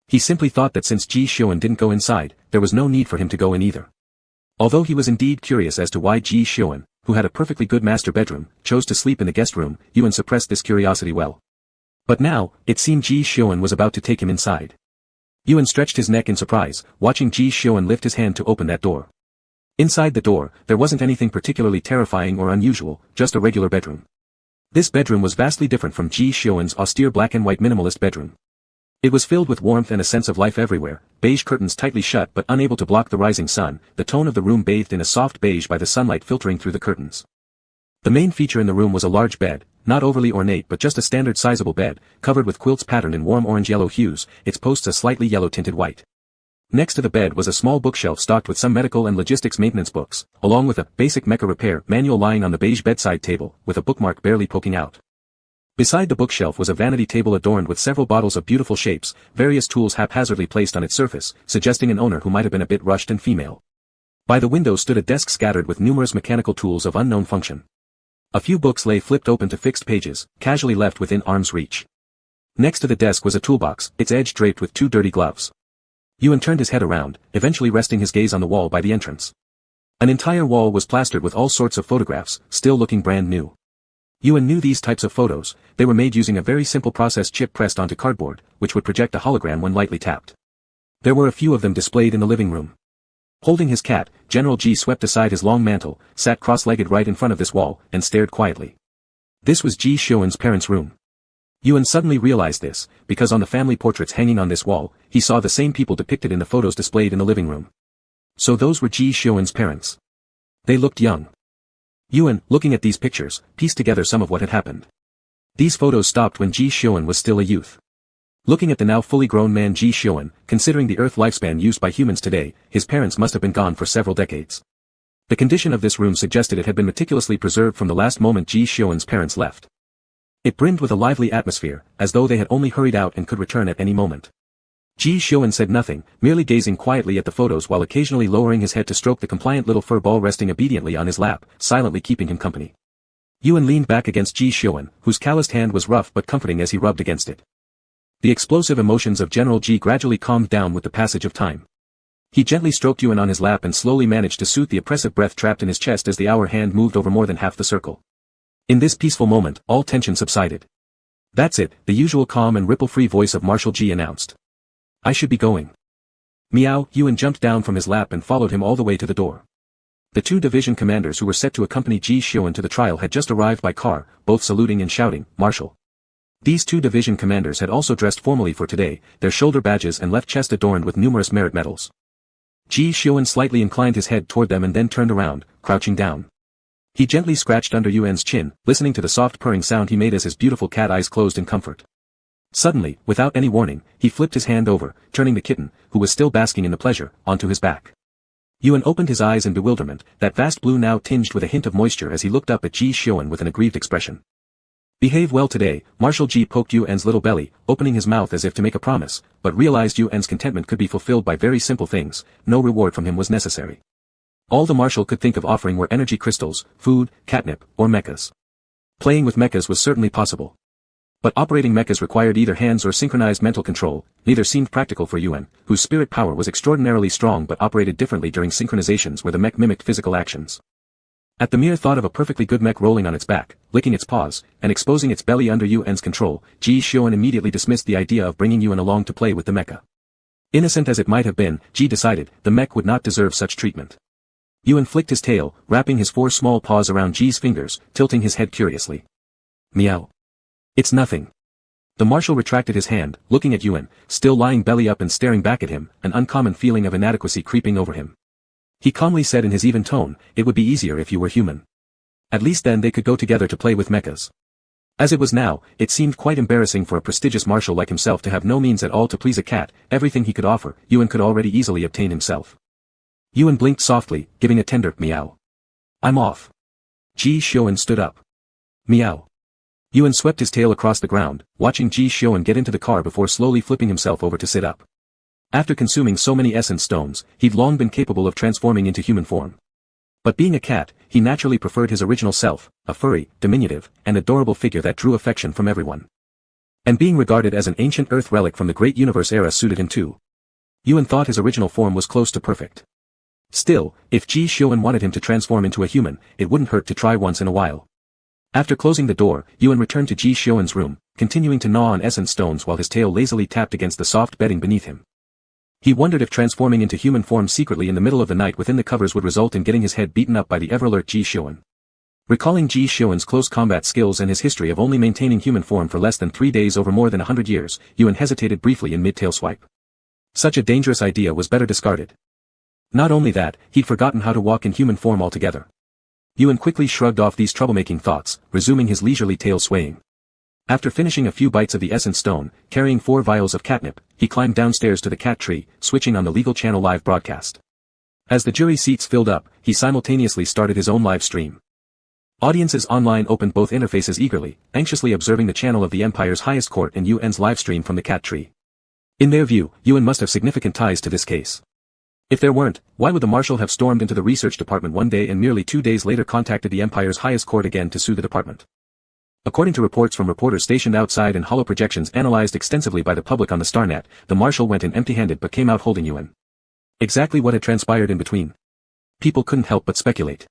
He simply thought that since Ji Xiuan didn't go inside, there was no need for him to go in either. Although he was indeed curious as to why Ji Xiuan, who had a perfectly good master bedroom, chose to sleep in the guest room, Yuan suppressed this curiosity well. But now, it seemed Ji Xiuan was about to take him inside. Yuan stretched his neck in surprise, watching Ji Xiuan lift his hand to open that door. Inside the door, there wasn't anything particularly terrifying or unusual, just a regular bedroom. This bedroom was vastly different from Ji Xiuan's austere black and white minimalist bedroom. It was filled with warmth and a sense of life everywhere, beige curtains tightly shut but unable to block the rising sun, the tone of the room bathed in a soft beige by the sunlight filtering through the curtains. The main feature in the room was a large bed, not overly ornate but just a standard sizable bed, covered with quilts patterned in warm orange-yellow hues, its posts a slightly yellow-tinted white. Next to the bed was a small bookshelf stocked with some medical and logistics maintenance books, along with a basic mecha repair manual lying on the beige bedside table, with a bookmark barely poking out. Beside the bookshelf was a vanity table adorned with several bottles of beautiful shapes, various tools haphazardly placed on its surface, suggesting an owner who might have been a bit rushed and female. By the window stood a desk scattered with numerous mechanical tools of unknown function. A few books lay flipped open to fixed pages, casually left within arm's reach. Next to the desk was a toolbox, its edge draped with 2 dirty gloves. Yuan turned his head around, eventually resting his gaze on the wall by the entrance. An entire wall was plastered with all sorts of photographs, still looking brand new. Yuan knew these types of photos, they were made using a very simple process chip pressed onto cardboard, which would project a hologram when lightly tapped. There were a few of them displayed in the living room. Holding his cat, General Ji swept aside his long mantle, sat cross-legged right in front of this wall, and stared quietly. This was Ji Xiuan's parents' room. Yuan suddenly realized this, because on the family portraits hanging on this wall, he saw the same people depicted in the photos displayed in the living room. So those were Ji Xiuan's parents. They looked young. Yuan, looking at these pictures, pieced together some of what had happened. These photos stopped when Ji Xiuan was still a youth. Looking at the now fully grown man Ji Xiuan, considering the Earth lifespan used by humans today, his parents must have been gone for several decades. The condition of this room suggested it had been meticulously preserved from the last moment Ji Xiuan's parents left. It brimmed with a lively atmosphere, as though they had only hurried out and could return at any moment. Ji Xiuan said nothing, merely gazing quietly at the photos while occasionally lowering his head to stroke the compliant little fur ball resting obediently on his lap, silently keeping him company. Yuan leaned back against Ji Xiuan, whose calloused hand was rough but comforting as he rubbed against it. The explosive emotions of General Ji gradually calmed down with the passage of time. He gently stroked Yuan on his lap and slowly managed to soothe the oppressive breath trapped in his chest as the hour hand moved over more than half the circle. In this peaceful moment, all tension subsided. That's it, the usual calm and ripple-free voice of Marshal Ji announced. I should be going. Meow, Yuan jumped down from his lap and followed him all the way to the door. The 2 division commanders who were set to accompany Ji Xiuan to the trial had just arrived by car, both saluting and shouting, Marshal. These 2 division commanders had also dressed formally for today, their shoulder badges and left chest adorned with numerous merit medals. Ji Xiuan slightly inclined his head toward them and then turned around, crouching down. He gently scratched under Yuan's chin, listening to the soft purring sound he made as his beautiful cat eyes closed in comfort. Suddenly, without any warning, he flipped his hand over, turning the kitten, who was still basking in the pleasure, onto his back. Yuan opened his eyes in bewilderment, that vast blue now tinged with a hint of moisture as he looked up at Ji Xiuan with an aggrieved expression. Behave well today, Marshal Ji poked Yuan's little belly, opening his mouth as if to make a promise, but realized Yuan's contentment could be fulfilled by very simple things, no reward from him was necessary. All the Marshal could think of offering were energy crystals, food, catnip, or mechas. Playing with mechas was certainly possible. But operating mechas required either hands or synchronized mental control, neither seemed practical for Yuan, whose spirit power was extraordinarily strong but operated differently during synchronizations where the mech mimicked physical actions. At the mere thought of a perfectly good mech rolling on its back, licking its paws, and exposing its belly under Yuan's control, Ji Xiuan immediately dismissed the idea of bringing Yuan along to play with the mecha. Innocent as it might have been, Ji decided, the mech would not deserve such treatment. Yuan flicked his tail, wrapping his 4 small paws around Ji's fingers, tilting his head curiously. Meow. It's nothing. The Marshal retracted his hand, looking at Yuan, still lying belly up and staring back at him, an uncommon feeling of inadequacy creeping over him. He calmly said in his even tone, it would be easier if you were human. At least then they could go together to play with mechas. As it was now, it seemed quite embarrassing for a prestigious marshal like himself to have no means at all to please a cat. Everything he could offer, Yuan could already easily obtain himself. Yuan blinked softly, giving a tender meow. I'm off. Ji Xiuan stood up. Meow. Yuan swept his tail across the ground, watching Ji Xiuan get into the car before slowly flipping himself over to sit up. After consuming so many essence stones, he'd long been capable of transforming into human form. But being a cat, he naturally preferred his original self, a furry, diminutive, and adorable figure that drew affection from everyone. And being regarded as an ancient Earth relic from the Great Universe era suited him too. Yuan thought his original form was close to perfect. Still, if Ji Xiuan wanted him to transform into a human, it wouldn't hurt to try once in a while. After closing the door, Yuan returned to Ji Xiuan's room, continuing to gnaw on essence stones while his tail lazily tapped against the soft bedding beneath him. He wondered if transforming into human form secretly in the middle of the night within the covers would result in getting his head beaten up by the ever-alert Ji Xiuan. Recalling Ji Xiuan's close combat skills and his history of only maintaining human form for less than 3 days over more than 100 years, Yuan hesitated briefly in mid-tail swipe. Such a dangerous idea was better discarded. Not only that, he'd forgotten how to walk in human form altogether. Yuan quickly shrugged off these troublemaking thoughts, resuming his leisurely tail swaying. After finishing a few bites of the essence stone, carrying 4 vials of catnip, he climbed downstairs to the cat tree, switching on the legal channel live broadcast. As the jury seats filled up, he simultaneously started his own live stream. Audiences online opened both interfaces eagerly, anxiously observing the channel of the Empire's highest court and Yuan's live stream from the cat tree. In their view, Yuan must have significant ties to this case. If there weren't, why would the Marshal have stormed into the research department one day and merely 2 days later contacted the Empire's highest court again to sue the department? According to reports from reporters stationed outside and hollow projections analyzed extensively by the public on the Starnet, the Marshal went in empty-handed but came out holding Yuan. Exactly what had transpired in between? People couldn't help but speculate.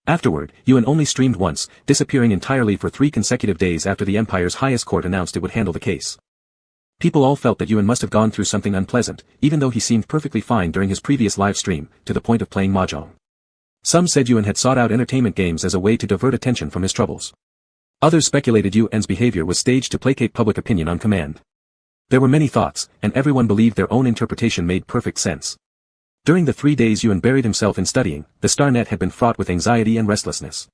Afterward, Yuan only streamed once, disappearing entirely for 3 consecutive days after the Empire's highest court announced it would handle the case. People all felt that Yuan must have gone through something unpleasant, even though he seemed perfectly fine during his previous live stream, to the point of playing mahjong. Some said Yuan had sought out entertainment games as a way to divert attention from his troubles. Others speculated Yuan's behavior was staged to placate public opinion on command. There were many thoughts, and everyone believed their own interpretation made perfect sense. During the 3 days Yuan buried himself in studying, the Starnet had been fraught with anxiety and restlessness.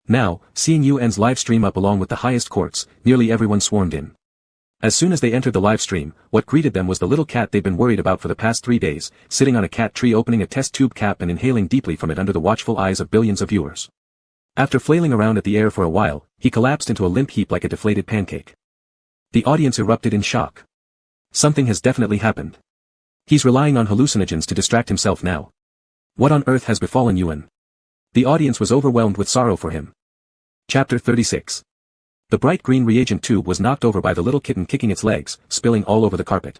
Now, seeing Yuan's live stream up along with the highest courts, nearly everyone swarmed in. As soon as they entered the live stream, what greeted them was the little cat they'd been worried about for the past 3 days, sitting on a cat tree opening a test tube cap and inhaling deeply from it under the watchful eyes of billions of viewers. After flailing around at the air for a while, he collapsed into a limp heap like a deflated pancake. The audience erupted in shock. Something has definitely happened. He's relying on hallucinogens to distract himself now. What on earth has befallen Yuan? The audience was overwhelmed with sorrow for him. Chapter 36. The bright green reagent tube was knocked over by the little kitten kicking its legs, spilling all over the carpet.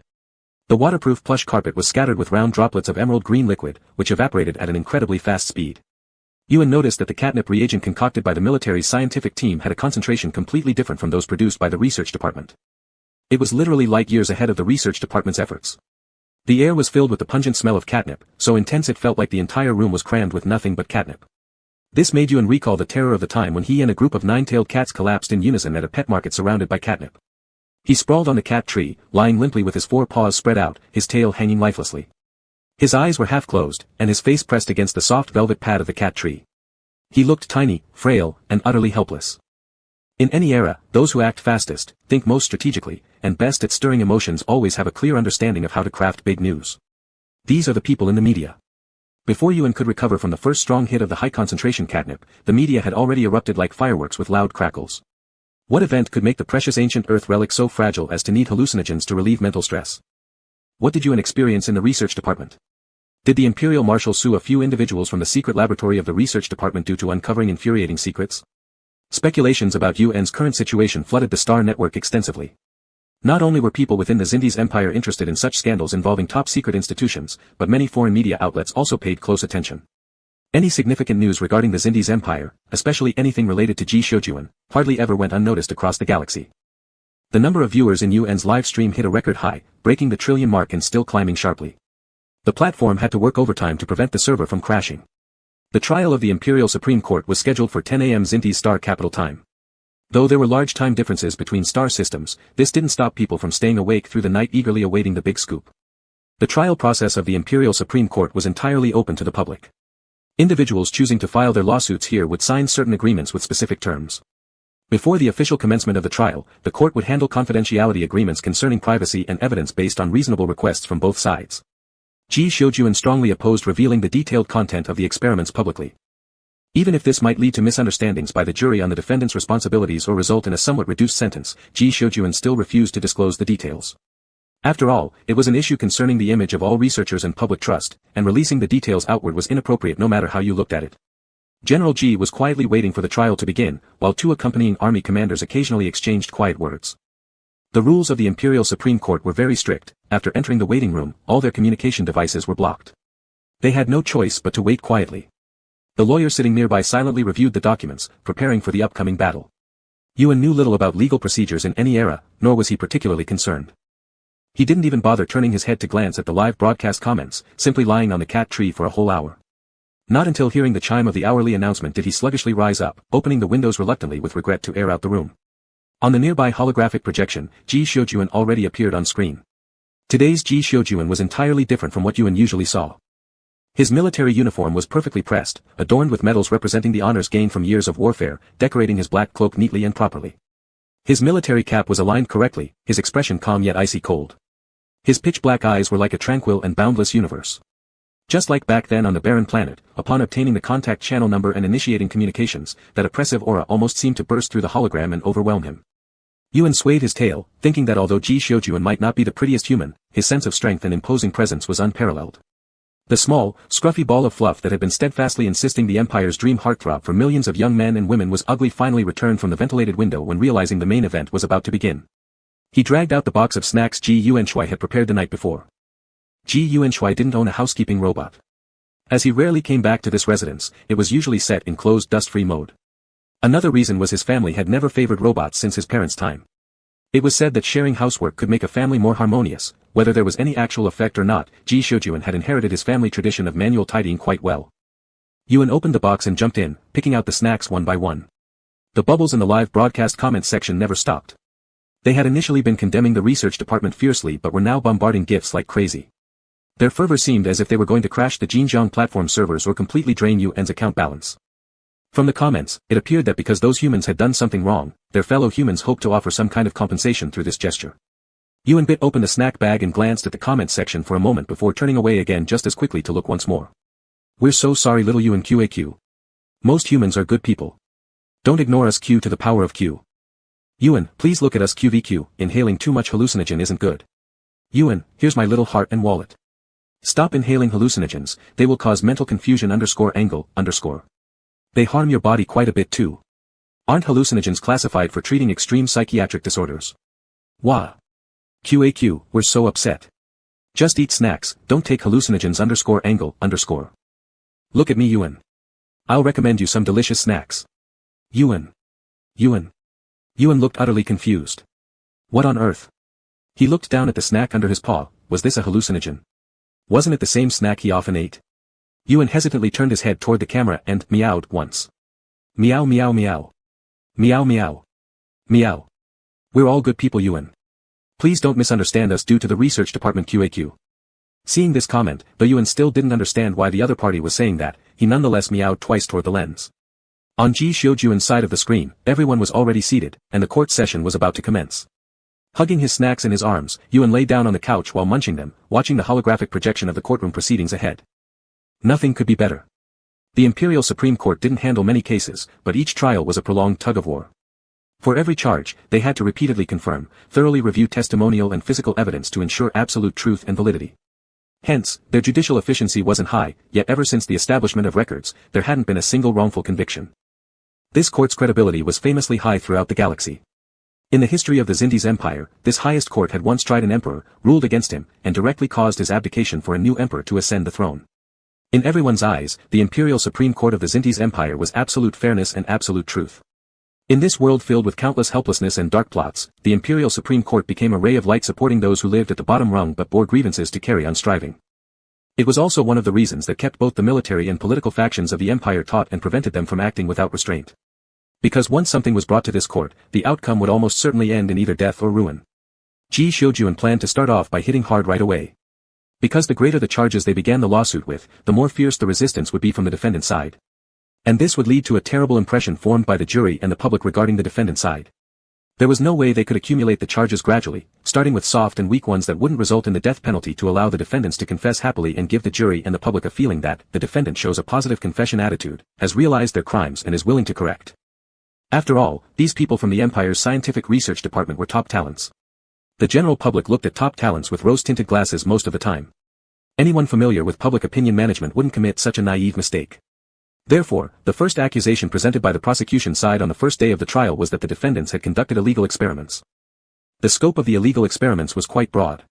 The waterproof plush carpet was scattered with round droplets of emerald green liquid, which evaporated at an incredibly fast speed. Yuan noticed that the catnip reagent concocted by the military's scientific team had a concentration completely different from those produced by the research department. It was literally light years ahead of the research department's efforts. The air was filled with the pungent smell of catnip, so intense it felt like the entire room was crammed with nothing but catnip. This made Yuan recall the terror of the time when he and a group of 9-tailed cats collapsed in unison at a pet market surrounded by catnip. He sprawled on the cat tree, lying limply with his 4 paws spread out, his tail hanging lifelessly. His eyes were half closed, and his face pressed against the soft velvet pad of the cat tree. He looked tiny, frail, and utterly helpless. In any era, those who act fastest, think most strategically, and best at stirring emotions always have a clear understanding of how to craft big news. These are the people in the media. Before Yuan could recover from the first strong hit of the high-concentration catnip, the media had already erupted like fireworks with loud crackles. What event could make the precious ancient Earth relic so fragile as to need hallucinogens to relieve mental stress? What did Yuan experience in the research department? Did the Imperial Marshal sue a few individuals from the secret laboratory of the research department due to uncovering infuriating secrets? Speculations about Yuan's current situation flooded the Star Network extensively. Not only were people within the Xindi's empire interested in such scandals involving top-secret institutions, but many foreign media outlets also paid close attention. Any significant news regarding the Xindi's empire, especially anything related to Ji Shoujuan, hardly ever went unnoticed across the galaxy. The number of viewers in Yuan's live stream hit a record high, breaking the trillion mark and still climbing sharply. The platform had to work overtime to prevent the server from crashing. The trial of the Imperial Supreme Court was scheduled for 10 a.m. Xindi's star capital time. Though there were large time differences between star systems, this didn't stop people from staying awake through the night eagerly awaiting the big scoop. The trial process of the Imperial Supreme Court was entirely open to the public. Individuals choosing to file their lawsuits here would sign certain agreements with specific terms. Before the official commencement of the trial, the court would handle confidentiality agreements concerning privacy and evidence based on reasonable requests from both sides. Ji Shoujuan strongly opposed revealing the detailed content of the experiments publicly. Even if this might lead to misunderstandings by the jury on the defendant's responsibilities or result in a somewhat reduced sentence, Ji Shoujuan still refused to disclose the details. After all, it was an issue concerning the image of all researchers and public trust, and releasing the details outward was inappropriate no matter how you looked at it. General Ji was quietly waiting for the trial to begin, while two accompanying army commanders occasionally exchanged quiet words. The rules of the Imperial Supreme Court were very strict. After entering the waiting room, all their communication devices were blocked. They had no choice but to wait quietly. The lawyer sitting nearby silently reviewed the documents, preparing for the upcoming battle. Yuan knew little about legal procedures in any era, nor was he particularly concerned. He didn't even bother turning his head to glance at the live broadcast comments, simply lying on the cat tree for a whole hour. Not until hearing the chime of the hourly announcement did he sluggishly rise up, opening the windows reluctantly with regret to air out the room. On the nearby holographic projection, Ji Shoujuan already appeared on screen. Today's Ji Shoujuan was entirely different from what Yuan usually saw. His military uniform was perfectly pressed, adorned with medals representing the honors gained from years of warfare, decorating his black cloak neatly and properly. His military cap was aligned correctly, his expression calm yet icy cold. His pitch-black eyes were like a tranquil and boundless universe. Just like back then on the barren planet, upon obtaining the contact channel number and initiating communications, that oppressive aura almost seemed to burst through the hologram and overwhelm him. Yuan swayed his tail, thinking that although Ji Shoujuan might not be the prettiest human, his sense of strength and imposing presence was unparalleled. The small, scruffy ball of fluff that had been steadfastly insisting the Empire's dream heartthrob for millions of young men and women was ugly finally returned from the ventilated window when realizing the main event was about to begin. He dragged out the box of snacks Ji Yuanshui had prepared the night before. Ji Yuanshui didn't own a housekeeping robot. As he rarely came back to this residence, it was usually set in closed dust-free mode. Another reason was his family had never favored robots since his parents' time. It was said that sharing housework could make a family more harmonious. Whether there was any actual effect or not, Ji Shoujuan had inherited his family tradition of manual tidying quite well. Yuan opened the box and jumped in, picking out the snacks one by one. The bubbles in the live broadcast comments section never stopped. They had initially been condemning the research department fiercely but were now bombarding gifts like crazy. Their fervor seemed as if they were going to crash the Xinjiang platform servers or completely drain Yuan's account balance. From the comments, it appeared that because those humans had done something wrong, their fellow humans hoped to offer some kind of compensation through this gesture. Yuan bit open the snack bag and glanced at the comments section for a moment before turning away again just as quickly to look once more. We're so sorry little Yuan QAQ. Most humans are good people. Don't ignore us Q to the power of Q. Yuan, please look at us QVQ, inhaling too much hallucinogen isn't good. Yuan, here's my little heart and wallet. Stop inhaling hallucinogens, they will cause mental confusion _angle_. They harm your body quite a bit too. Aren't hallucinogens classified for treating extreme psychiatric disorders? Wah. QAQ, we're so upset. Just eat snacks, don't take hallucinogens _angle_. Look at me Yuan. I'll recommend you some delicious snacks. Yuan. Yuan looked utterly confused. What on earth? He looked down at the snack under his paw. Was this a hallucinogen? Wasn't it the same snack he often ate? Yuan hesitantly turned his head toward the camera and meowed once. Meow meow meow. Meow meow. Meow. We're all good people Yuan. Please don't misunderstand us due to the research department QAQ. Seeing this comment, though Yuan still didn't understand why the other party was saying that, he nonetheless meowed twice toward the lens. On Ji Shoujuan's side of the screen, everyone was already seated, and the court session was about to commence. Hugging his snacks in his arms, Yuan lay down on the couch while munching them, watching the holographic projection of the courtroom proceedings ahead. Nothing could be better. The Imperial Supreme Court didn't handle many cases, but each trial was a prolonged tug-of-war. For every charge, they had to repeatedly confirm, thoroughly review testimonial and physical evidence to ensure absolute truth and validity. Hence, their judicial efficiency wasn't high, yet ever since the establishment of records, there hadn't been a single wrongful conviction. This court's credibility was famously high throughout the galaxy. In the history of the Zindi's Empire, this highest court had once tried an emperor, ruled against him, and directly caused his abdication for a new emperor to ascend the throne. In everyone's eyes, the Imperial Supreme Court of the Zindi's Empire was absolute fairness and absolute truth. In this world filled with countless helplessness and dark plots, the Imperial Supreme Court became a ray of light supporting those who lived at the bottom rung but bore grievances to carry on striving. It was also one of the reasons that kept both the military and political factions of the Empire taut and prevented them from acting without restraint. Because once something was brought to this court, the outcome would almost certainly end in either death or ruin. Ji Xiujuan planned to start off by hitting hard right away. Because the greater the charges they began the lawsuit with, the more fierce the resistance would be from the defendant's side. And this would lead to a terrible impression formed by the jury and the public regarding the defendant's side. There was no way they could accumulate the charges gradually, starting with soft and weak ones that wouldn't result in the death penalty to allow the defendants to confess happily and give the jury and the public a feeling that the defendant shows a positive confession attitude, has realized their crimes and is willing to correct. After all, these people from the Empire's scientific research department were top talents. The general public looked at top talents with rose-tinted glasses most of the time. Anyone familiar with public opinion management wouldn't commit such a naive mistake. Therefore, the first accusation presented by the prosecution side on the first day of the trial was that the defendants had conducted illegal experiments. The scope of the illegal experiments was quite broad.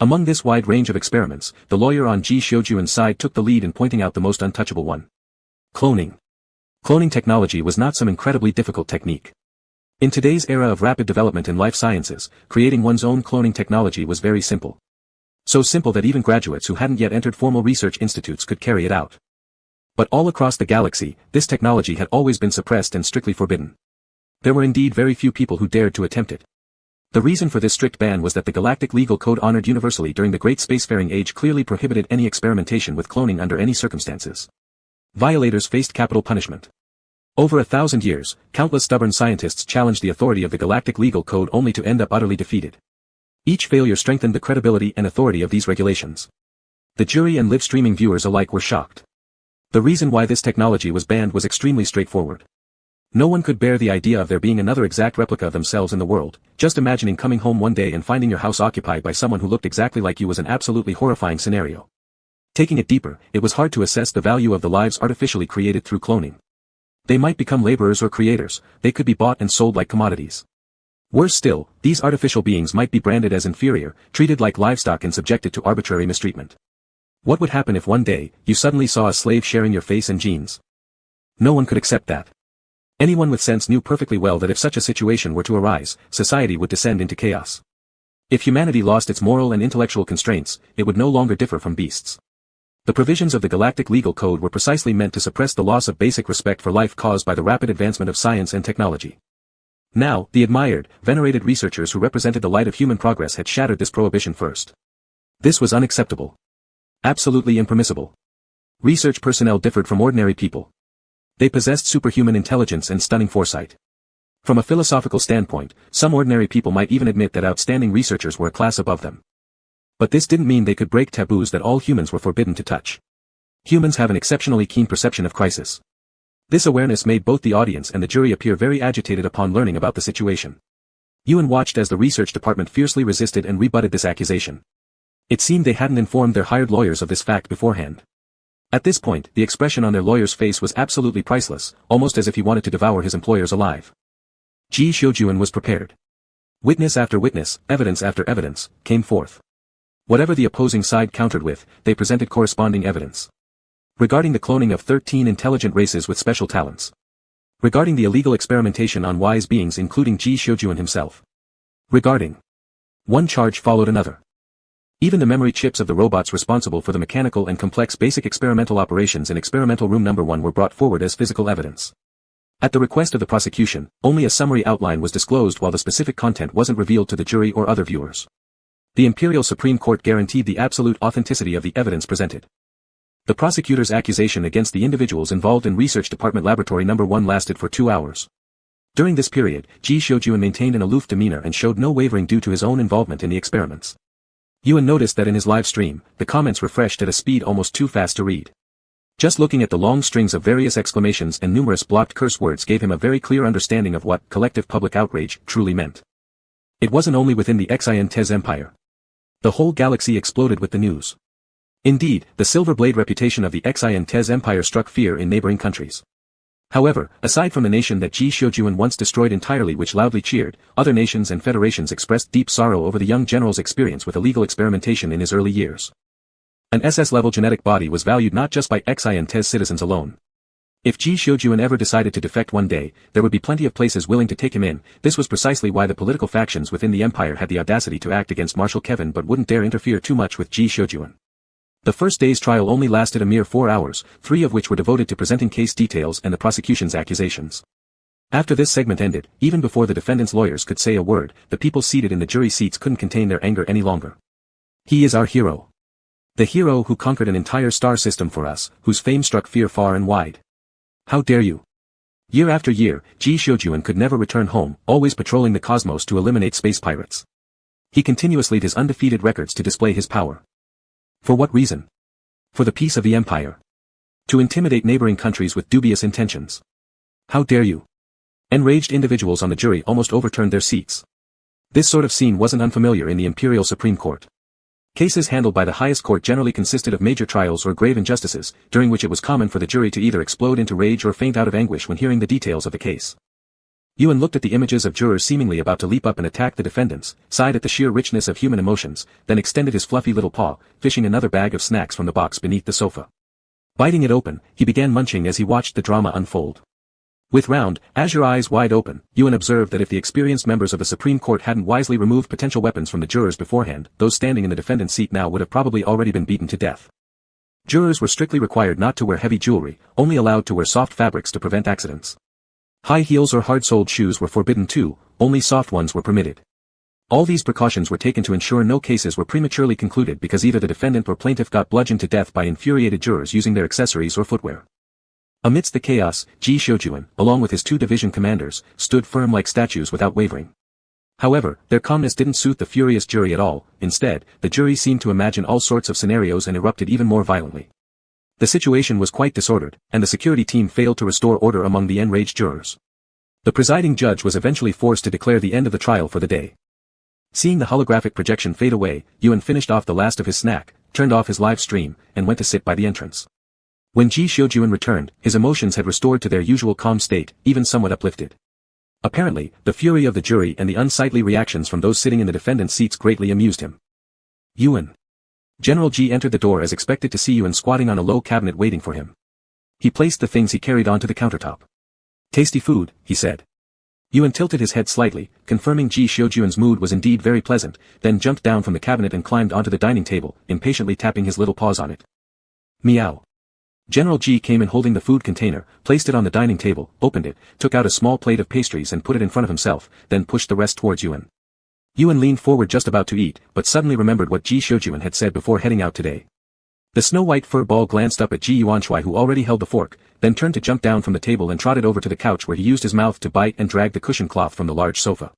Among this wide range of experiments, the lawyer on Ji Xiujuan's side took the lead in pointing out the most untouchable one. Cloning. Cloning technology was not some incredibly difficult technique. In today's era of rapid development in life sciences, creating one's own cloning technology was very simple. So simple that even graduates who hadn't yet entered formal research institutes could carry it out. But all across the galaxy, this technology had always been suppressed and strictly forbidden. There were indeed very few people who dared to attempt it. The reason for this strict ban was that the Galactic Legal Code honored universally during the Great Spacefaring Age clearly prohibited any experimentation with cloning under any circumstances. Violators faced capital punishment. Over 1,000 years, countless stubborn scientists challenged the authority of the Galactic Legal Code only to end up utterly defeated. Each failure strengthened the credibility and authority of these regulations. The jury and live-streaming viewers alike were shocked. The reason why this technology was banned was extremely straightforward. No one could bear the idea of there being another exact replica of themselves in the world. Just imagining coming home one day and finding your house occupied by someone who looked exactly like you was an absolutely horrifying scenario. Taking it deeper, it was hard to assess the value of the lives artificially created through cloning. They might become laborers or creators, they could be bought and sold like commodities. Worse still, these artificial beings might be branded as inferior, treated like livestock and subjected to arbitrary mistreatment. What would happen if one day, you suddenly saw a slave sharing your face and genes? No one could accept that. Anyone with sense knew perfectly well that if such a situation were to arise, society would descend into chaos. If humanity lost its moral and intellectual constraints, it would no longer differ from beasts. The provisions of the Galactic Legal Code were precisely meant to suppress the loss of basic respect for life caused by the rapid advancement of science and technology. Now, the admired, venerated researchers who represented the light of human progress had shattered this prohibition first. This was unacceptable. Absolutely impermissible. Research personnel differed from ordinary people. They possessed superhuman intelligence and stunning foresight. From a philosophical standpoint, some ordinary people might even admit that outstanding researchers were a class above them. But this didn't mean they could break taboos that all humans were forbidden to touch. Humans have an exceptionally keen perception of crisis. This awareness made both the audience and the jury appear very agitated upon learning about the situation. Yuan watched as the research department fiercely resisted and rebutted this accusation. It seemed they hadn't informed their hired lawyers of this fact beforehand. At this point, the expression on their lawyer's face was absolutely priceless, almost as if he wanted to devour his employers alive. Ji Xiujuan was prepared. Witness after witness, evidence after evidence, came forth. Whatever the opposing side countered with, they presented corresponding evidence. Regarding the cloning of 13 intelligent races with special talents. Regarding the illegal experimentation on wise beings including Ji Xiujuan himself. Regarding. One charge followed another. Even the memory chips of the robots responsible for the mechanical and complex basic experimental operations in experimental room number 1 were brought forward as physical evidence. At the request of the prosecution, only a summary outline was disclosed while the specific content wasn't revealed to the jury or other viewers. The Imperial Supreme Court guaranteed the absolute authenticity of the evidence presented. The prosecutor's accusation against the individuals involved in Research Department Laboratory No. 1 lasted for 2 hours. During this period, Ji Xiujuan maintained an aloof demeanor and showed no wavering due to his own involvement in the experiments. Yuan noticed that in his live stream, the comments refreshed at a speed almost too fast to read. Just looking at the long strings of various exclamations and numerous blocked curse words gave him a very clear understanding of what collective public outrage truly meant. It wasn't only within the Xiantez Empire. The whole galaxy exploded with the news. Indeed, the Silver Blade reputation of the Xiantez Empire struck fear in neighboring countries. However, aside from the nation that Ji Shoujuan once destroyed entirely, which loudly cheered, other nations and federations expressed deep sorrow over the young general's experience with illegal experimentation in his early years. An SS-level genetic body was valued not just by Xiantez citizens alone. If Ji Shoujuan ever decided to defect one day, there would be plenty of places willing to take him in. This was precisely why the political factions within the Empire had the audacity to act against Marshal Kevin but wouldn't dare interfere too much with Ji Shoujuan. The first day's trial only lasted a mere 4 hours, 3 of which were devoted to presenting case details and the prosecution's accusations. After this segment ended, even before the defendant's lawyers could say a word, the people seated in the jury seats couldn't contain their anger any longer. He is our hero. The hero who conquered an entire star system for us, whose fame struck fear far and wide. How dare you? Year after year, Ji Shoujuan could never return home, always patrolling the cosmos to eliminate space pirates. He continuously his undefeated records to display his power. For what reason? For the peace of the Empire. To intimidate neighboring countries with dubious intentions. How dare you? Enraged individuals on the jury almost overturned their seats. This sort of scene wasn't unfamiliar in the Imperial Supreme Court. Cases handled by the highest court generally consisted of major trials or grave injustices, during which it was common for the jury to either explode into rage or faint out of anguish when hearing the details of the case. Yuan looked at the images of jurors seemingly about to leap up and attack the defendants, sighed at the sheer richness of human emotions, then extended his fluffy little paw, fishing another bag of snacks from the box beneath the sofa. Biting it open, he began munching as he watched the drama unfold. With round, azure eyes wide open, Yuan observed that if the experienced members of the Supreme Court hadn't wisely removed potential weapons from the jurors beforehand, those standing in the defendant's seat now would have probably already been beaten to death. Jurors were strictly required not to wear heavy jewelry, only allowed to wear soft fabrics to prevent accidents. High heels or hard-soled shoes were forbidden too, only soft ones were permitted. All these precautions were taken to ensure no cases were prematurely concluded because either the defendant or plaintiff got bludgeoned to death by infuriated jurors using their accessories or footwear. Amidst the chaos, Ji Shoujuan, along with his 2 division commanders, stood firm like statues without wavering. However, their calmness didn't suit the furious jury at all. Instead, the jury seemed to imagine all sorts of scenarios and erupted even more violently. The situation was quite disordered, and the security team failed to restore order among the enraged jurors. The presiding judge was eventually forced to declare the end of the trial for the day. Seeing the holographic projection fade away, Yuan finished off the last of his snack, turned off his live stream, and went to sit by the entrance. When Ji Shoujuan returned, his emotions had restored to their usual calm state, even somewhat uplifted. Apparently, the fury of the jury and the unsightly reactions from those sitting in the defendant's seats greatly amused him. Yuan. General Ji entered the door as expected to see Yuan squatting on a low cabinet waiting for him. He placed the things he carried onto the countertop. Tasty food, he said. Yuan tilted his head slightly, confirming Ji Shoujuan's mood was indeed very pleasant, then jumped down from the cabinet and climbed onto the dining table, impatiently tapping his little paws on it. Meow. General Ji came in holding the food container, placed it on the dining table, opened it, took out a small plate of pastries and put it in front of himself, then pushed the rest towards Yuan. Yuan leaned forward just about to eat, but suddenly remembered what Ji Shoujuan had said before heading out today. The snow-white fur ball glanced up at Ji Yuanshui who already held the fork, then turned to jump down from the table and trotted over to the couch where he used his mouth to bite and drag the cushion cloth from the large sofa.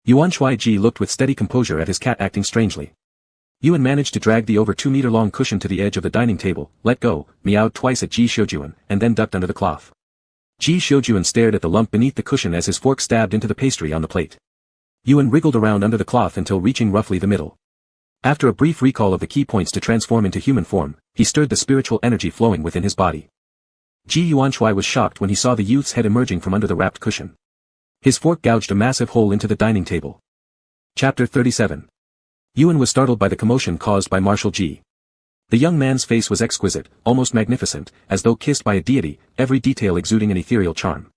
Yuanshui Ji looked with steady composure at his cat acting strangely. Yuan managed to drag the over 2-meter-long cushion to the edge of the dining table, let go, meowed twice at Ji Shoujuan, and then ducked under the cloth. Ji Shoujuan stared at the lump beneath the cushion as his fork stabbed into the pastry on the plate. Yuan wriggled around under the cloth until reaching roughly the middle. After a brief recall of the key points to transform into human form, he stirred the spiritual energy flowing within his body. Ji Yuanshui was shocked when he saw the youth's head emerging from under the wrapped cushion. His fork gouged a massive hole into the dining table. Chapter 37. Yuan was startled by the commotion caused by Marshal Ji. The young man's face was exquisite, almost magnificent, as though kissed by a deity, every detail exuding an ethereal charm.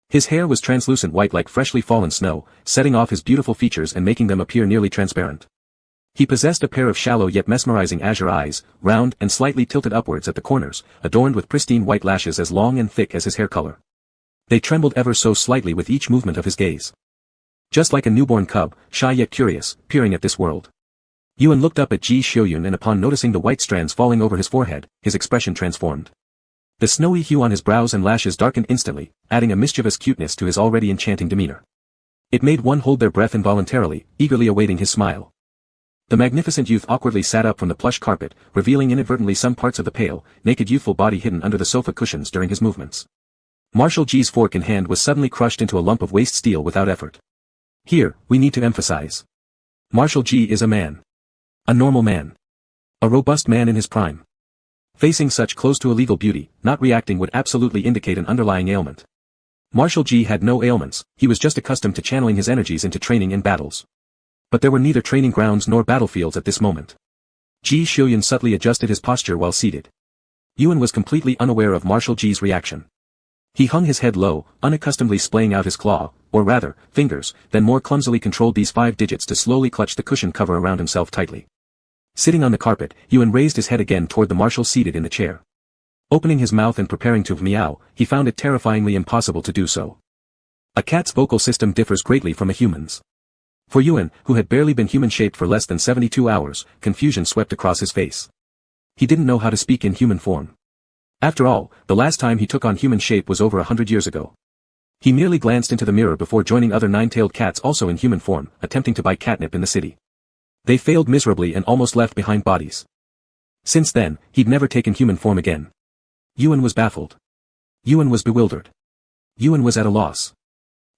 His hair was translucent white like freshly fallen snow, setting off his beautiful features and making them appear nearly transparent. He possessed a pair of shallow yet mesmerizing azure eyes, round and slightly tilted upwards at the corners, adorned with pristine white lashes as long and thick as his hair color. They trembled ever so slightly with each movement of his gaze. Just like a newborn cub, shy yet curious, peering at this world. Yuan looked up at Ji Shoujuan and upon noticing the white strands falling over his forehead, his expression transformed. The snowy hue on his brows and lashes darkened instantly, adding a mischievous cuteness to his already enchanting demeanor. It made one hold their breath involuntarily, eagerly awaiting his smile. The magnificent youth awkwardly sat up from the plush carpet, revealing inadvertently some parts of the pale, naked youthful body hidden under the sofa cushions during his movements. Marshal G's fork in hand was suddenly crushed into a lump of waste steel without effort. Here, we need to emphasize. Marshal G is a man. A normal man. A robust man in his prime. Facing such close to illegal beauty, not reacting would absolutely indicate an underlying ailment. Marshal G had no ailments, he was just accustomed to channeling his energies into training in battles. But there were neither training grounds nor battlefields at this moment. Ji Xiuyun subtly adjusted his posture while seated. Yuan was completely unaware of Marshal G's reaction. He hung his head low, unaccustomedly splaying out his claw, or rather, fingers, then more clumsily controlled these 5 digits to slowly clutch the cushion cover around himself tightly. Sitting on the carpet, Yuan raised his head again toward the marshal seated in the chair. Opening his mouth and preparing to meow, he found it terrifyingly impossible to do so. A cat's vocal system differs greatly from a human's. For Yuan, who had barely been human-shaped for less than 72 hours, confusion swept across his face. He didn't know how to speak in human form. After all, the last time he took on human shape was over 100 years ago. He merely glanced into the mirror before joining other 9-tailed cats also in human form, attempting to buy catnip in the city. They failed miserably and almost left behind bodies. Since then, he'd never taken human form again. Yuan was baffled. Yuan was bewildered. Yuan was at a loss.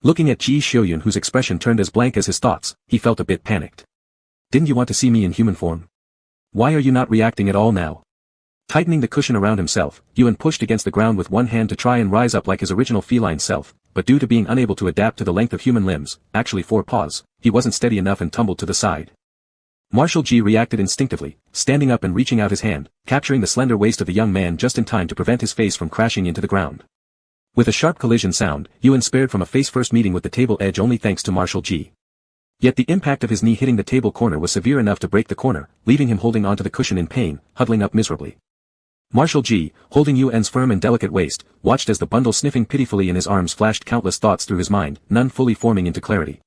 Looking at Ji Xiuyun, whose expression turned as blank as his thoughts, he felt a bit panicked. Didn't you want to see me in human form? Why are you not reacting at all now? Tightening the cushion around himself, Yuan pushed against the ground with one hand to try and rise up like his original feline self, but due to being unable to adapt to the length of human limbs, actually 4 paws, he wasn't steady enough and tumbled to the side. Marshal G reacted instinctively, standing up and reaching out his hand, capturing the slender waist of the young man just in time to prevent his face from crashing into the ground. With a sharp collision sound, Yuan spared from a face-first meeting with the table edge only thanks to Marshal G. Yet the impact of his knee hitting the table corner was severe enough to break the corner, leaving him holding onto the cushion in pain, huddling up miserably. Marshal G, holding Yuan's firm and delicate waist, watched as the bundle sniffing pitifully in his arms flashed countless thoughts through his mind, none fully forming into clarity.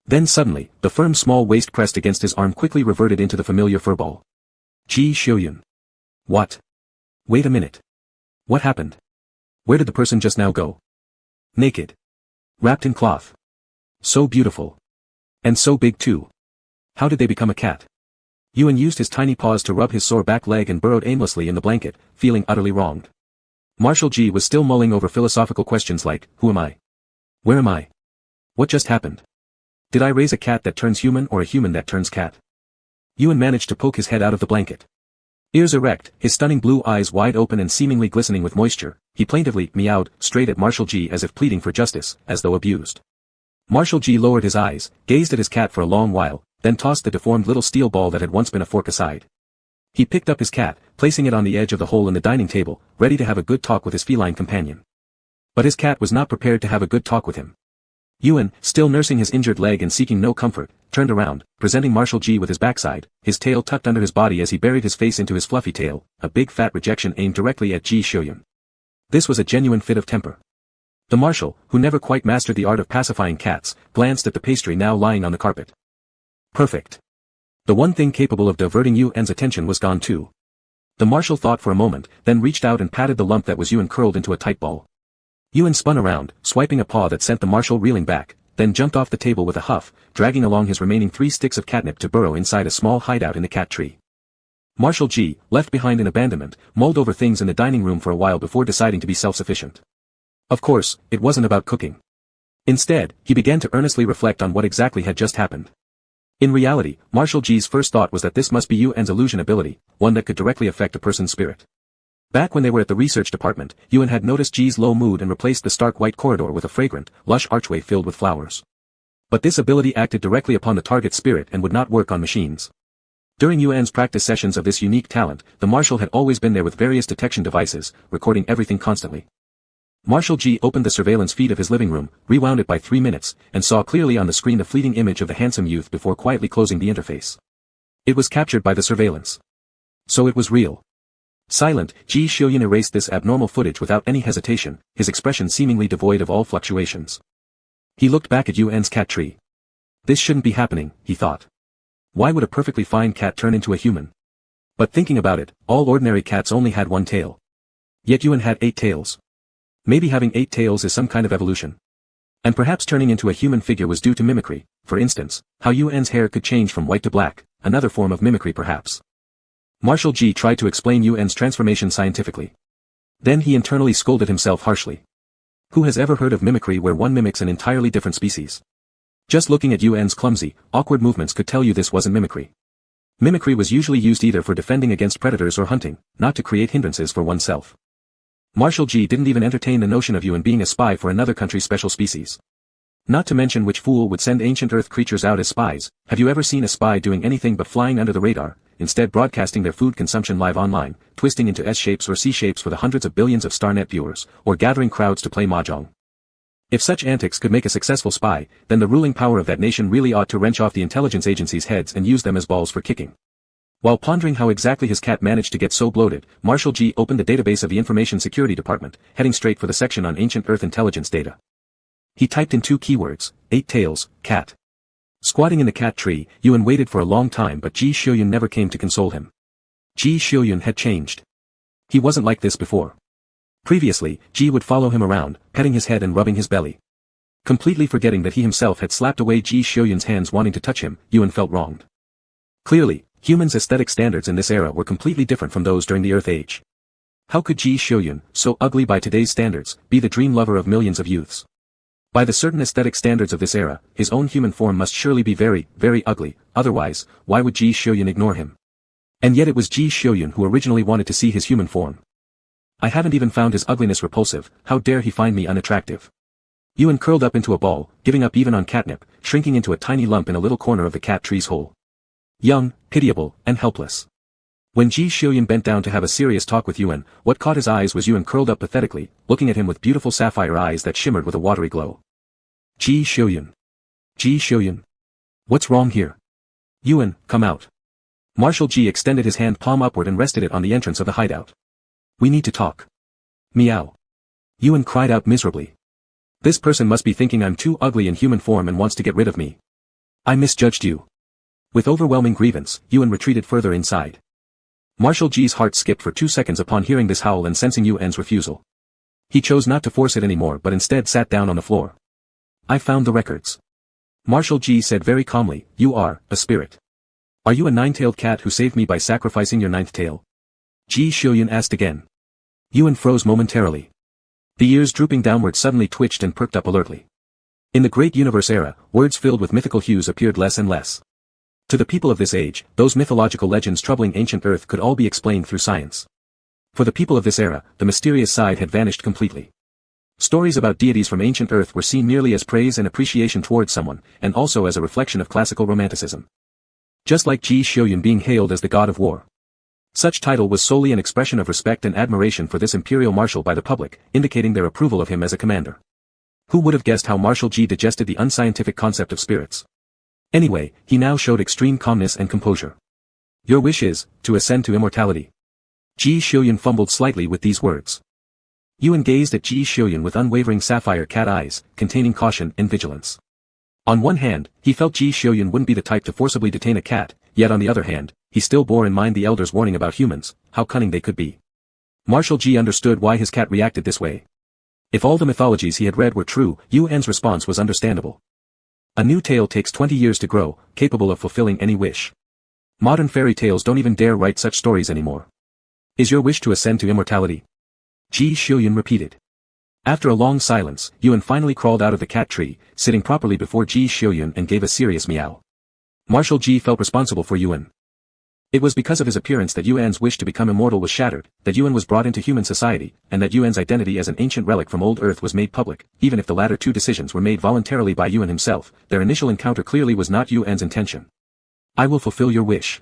Then suddenly, the firm small waist pressed against his arm quickly reverted into the familiar furball. Ji Xiuyun. What? Wait a minute. What happened? Where did the person just now go? Naked. Wrapped in cloth. So beautiful. And so big too. How did they become a cat? Yuan used his tiny paws to rub his sore back leg and burrowed aimlessly in the blanket, feeling utterly wronged. Marshal G was still mulling over philosophical questions like, who am I? Where am I? What just happened? Did I raise a cat that turns human or a human that turns cat? Yuan managed to poke his head out of the blanket. Ears erect, his stunning blue eyes wide open and seemingly glistening with moisture, he plaintively meowed straight at Marshal G as if pleading for justice, as though abused. Marshal G lowered his eyes, gazed at his cat for a long while, then tossed the deformed little steel ball that had once been a fork aside. He picked up his cat, placing it on the edge of the hole in the dining table, ready to have a good talk with his feline companion. But his cat was not prepared to have a good talk with him. Yuan, still nursing his injured leg and seeking no comfort, turned around, presenting Marshal G with his backside, his tail tucked under his body as he buried his face into his fluffy tail, a big fat rejection aimed directly at Ji Xiuyun. This was a genuine fit of temper. The marshal, who never quite mastered the art of pacifying cats, glanced at the pastry now lying on the carpet. Perfect. The one thing capable of diverting Yuan's attention was gone too. The marshal thought for a moment, then reached out and patted the lump that was Yuan curled into a tight ball. Yuan spun around, swiping a paw that sent the marshal reeling back, then jumped off the table with a huff, dragging along his remaining 3 sticks of catnip to burrow inside a small hideout in the cat tree. Marshal G, left behind in abandonment, mulled over things in the dining room for a while before deciding to be self-sufficient. Of course, it wasn't about cooking. Instead, he began to earnestly reflect on what exactly had just happened. In reality, Marshal G's first thought was that this must be Yuan's illusion ability, one that could directly affect a person's spirit. Back when they were at the research department, Yuan had noticed Ji's low mood and replaced the stark white corridor with a fragrant, lush archway filled with flowers. But this ability acted directly upon the target's spirit and would not work on machines. During Yuan's practice sessions of this unique talent, the marshal had always been there with various detection devices, recording everything constantly. Marshal G opened the surveillance feed of his living room, rewound it by 3 minutes, and saw clearly on the screen a fleeting image of the handsome youth before quietly closing the interface. It was captured by the surveillance. So it was real. Silent, Ji Xiuyun erased this abnormal footage without any hesitation, his expression seemingly devoid of all fluctuations. He looked back at Yuan's cat tree. This shouldn't be happening, he thought. Why would a perfectly fine cat turn into a human? But thinking about it, all ordinary cats only had 1 tail. Yet Yuan had 8 tails. Maybe having 8 tails is some kind of evolution. And perhaps turning into a human figure was due to mimicry, for instance, how Yuan's hair could change from white to black, another form of mimicry perhaps. Marshal G tried to explain Yuan's transformation scientifically. Then he internally scolded himself harshly. Who has ever heard of mimicry where one mimics an entirely different species? Just looking at Yuan's clumsy, awkward movements could tell you this wasn't mimicry. Mimicry was usually used either for defending against predators or hunting, not to create hindrances for oneself. Marshal G didn't even entertain the notion of Yuan being a spy for another country's special species. Not to mention which fool would send ancient Earth creatures out as spies. Have you ever seen a spy doing anything but flying under the radar, instead broadcasting their food consumption live online, twisting into S-shapes or C-shapes for the hundreds of billions of StarNet viewers, or gathering crowds to play mahjong? If such antics could make a successful spy, then the ruling power of that nation really ought to wrench off the intelligence agencies' heads and use them as balls for kicking. While pondering how exactly his cat managed to get so bloated, Marshal G opened the database of the Information Security Department, heading straight for the section on ancient Earth intelligence data. He typed in 2 keywords, 8 tails, cat. Squatting in the cat tree, Yuan waited for a long time but Ji Xiuyun never came to console him. Ji Xiuyun had changed. He wasn't like this before. Previously, Ji would follow him around, petting his head and rubbing his belly. Completely forgetting that he himself had slapped away Ji Xiuyun's hands wanting to touch him, Yuan felt wronged. Clearly, humans' aesthetic standards in this era were completely different from those during the Earth Age. How could Ji Xiuyun, so ugly by today's standards, be the dream lover of millions of youths? By the certain aesthetic standards of this era, his own human form must surely be very, very ugly, otherwise, why would Ji Xiuyun ignore him? And yet it was Ji Xiuyun who originally wanted to see his human form. I haven't even found his ugliness repulsive, how dare he find me unattractive? Yuan curled up into a ball, giving up even on catnip, shrinking into a tiny lump in a little corner of the cat tree's hole. Young, pitiable, and helpless. When Ji Xiuyun bent down to have a serious talk with Yuan, what caught his eyes was Yuan curled up pathetically, looking at him with beautiful sapphire eyes that shimmered with a watery glow. Ji Xiuyun. Ji Xiuyun. What's wrong here? Yuan, come out. Marshal Ji extended his hand palm upward and rested it on the entrance of the hideout. We need to talk. Meow. Yuan cried out miserably. This person must be thinking I'm too ugly in human form and wants to get rid of me. I misjudged you. With overwhelming grievance, Yuan retreated further inside. Marshal Ji's heart skipped for 2 seconds upon hearing this howl and sensing Yuan's refusal. He chose not to force it anymore but instead sat down on the floor. I found the records. Marshal Ji said very calmly, you are a spirit. Are you a 9-tailed cat who saved me by sacrificing your 9th tail? Ji Xiuyun asked again. Yuan froze momentarily. The ears drooping downward suddenly twitched and perked up alertly. In the Great Universe era, words filled with mythical hues appeared less and less. To the people of this age, those mythological legends troubling ancient Earth could all be explained through science. For the people of this era, the mysterious side had vanished completely. Stories about deities from ancient Earth were seen merely as praise and appreciation towards someone, and also as a reflection of classical romanticism. Just like Ji Xiuyun being hailed as the god of war. Such title was solely an expression of respect and admiration for this Imperial Marshal by the public, indicating their approval of him as a commander. Who would have guessed how Marshal Ji digested the unscientific concept of spirits? Anyway, he now showed extreme calmness and composure. Your wish is, to ascend to immortality. Ji Xiuyun fumbled slightly with these words. Yuan gazed at Ji Xiuyun with unwavering sapphire cat eyes, containing caution and vigilance. On one hand, he felt Ji Xiuyun wouldn't be the type to forcibly detain a cat, yet on the other hand, he still bore in mind the elders' warning about humans, how cunning they could be. Marshal Ji understood why his cat reacted this way. If all the mythologies he had read were true, Yuan's response was understandable. A new tail takes 20 years to grow, capable of fulfilling any wish. Modern fairy tales don't even dare write such stories anymore. Is your wish to ascend to immortality? Ji Xiuyun repeated. After a long silence, Yuan finally crawled out of the cat tree, sitting properly before Ji Xiuyun and gave a serious meow. Marshal Ji felt responsible for Yuan. It was because of his appearance that Yuan's wish to become immortal was shattered, that Yuan was brought into human society, and that Yuan's identity as an ancient relic from old Earth was made public. Even if the latter 2 decisions were made voluntarily by Yuan himself, their initial encounter clearly was not Yuan's intention. I will fulfill your wish.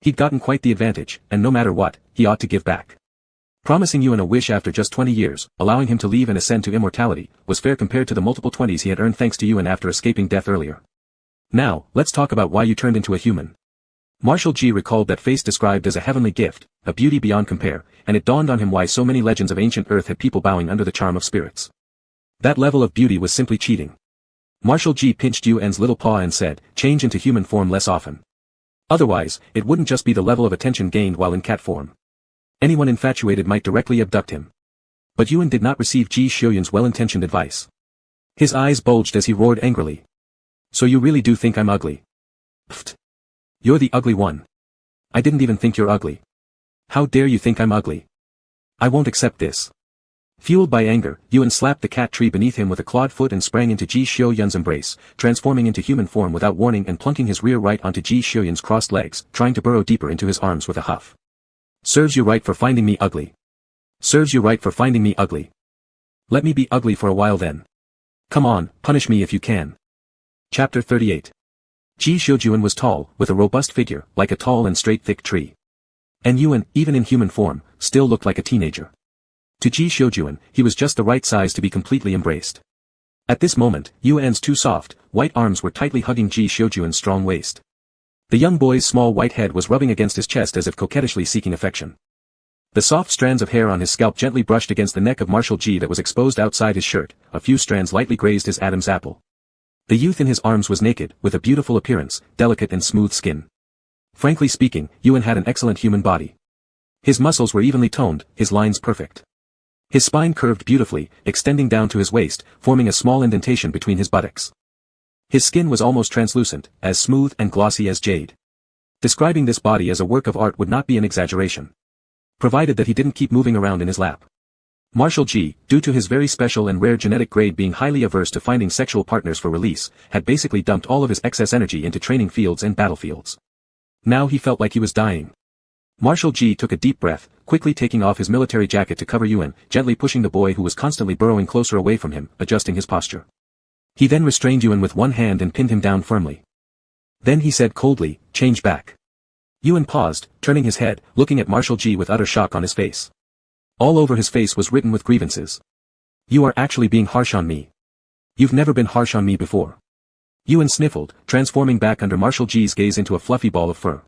He'd gotten quite the advantage, and no matter what, he ought to give back. Promising Yuan a wish after just 20 years, allowing him to leave and ascend to immortality, was fair compared to the multiple 20s he had earned thanks to Yuan after escaping death earlier. Now, let's talk about why you turned into a human. Marshal Ji recalled that face described as a heavenly gift, a beauty beyond compare, and it dawned on him why so many legends of ancient Earth had people bowing under the charm of spirits. That level of beauty was simply cheating. Marshal Ji pinched Yuan's little paw and said, change into human form less often. Otherwise, it wouldn't just be the level of attention gained while in cat form. Anyone infatuated might directly abduct him. But Yuan did not receive Ji Xiuyun's well-intentioned advice. His eyes bulged as he roared angrily. So you really do think I'm ugly? Pfft. You're the ugly one. I didn't even think you're ugly. How dare you think I'm ugly? I won't accept this. Fueled by anger, Yuan slapped the cat tree beneath him with a clawed foot and sprang into Ji Xiuyun's embrace, transforming into human form without warning and plunking his rear right onto Ji Xiuyun's crossed legs, trying to burrow deeper into his arms with a huff. Serves you right for finding me ugly. Serves you right for finding me ugly. Let me be ugly for a while then. Come on, punish me if you can. Chapter 38. Ji Xiuyun was tall, with a robust figure, like a tall and straight thick tree. And Yuan, even in human form, still looked like a teenager. To Ji Xiuyun, he was just the right size to be completely embraced. At this moment, Yuan's two soft, white arms were tightly hugging Ji Xiuyun's strong waist. The young boy's small white head was rubbing against his chest as if coquettishly seeking affection. The soft strands of hair on his scalp gently brushed against the neck of Marshal Ji that was exposed outside his shirt, a few strands lightly grazed his Adam's apple. The youth in his arms was naked, with a beautiful appearance, delicate and smooth skin. Frankly speaking, Yuan had an excellent human body. His muscles were evenly toned, his lines perfect. His spine curved beautifully, extending down to his waist, forming a small indentation between his buttocks. His skin was almost translucent, as smooth and glossy as jade. Describing this body as a work of art would not be an exaggeration. Provided that he didn't keep moving around in his lap. Marshal Ji, due to his very special and rare genetic grade being highly averse to finding sexual partners for release, had basically dumped all of his excess energy into training fields and battlefields. Now he felt like he was dying. Marshal Ji took a deep breath, quickly taking off his military jacket to cover Yuan, gently pushing the boy who was constantly burrowing closer away from him, adjusting his posture. He then restrained Yuan with one hand and pinned him down firmly. Then he said coldly, "Change back." Yuan paused, turning his head, looking at Marshal Ji with utter shock on his face. All over his face was written with grievances. "You are actually being harsh on me. You've never been harsh on me before." Yuan sniffled, transforming back under Marshal Ji's gaze into a fluffy ball of fur.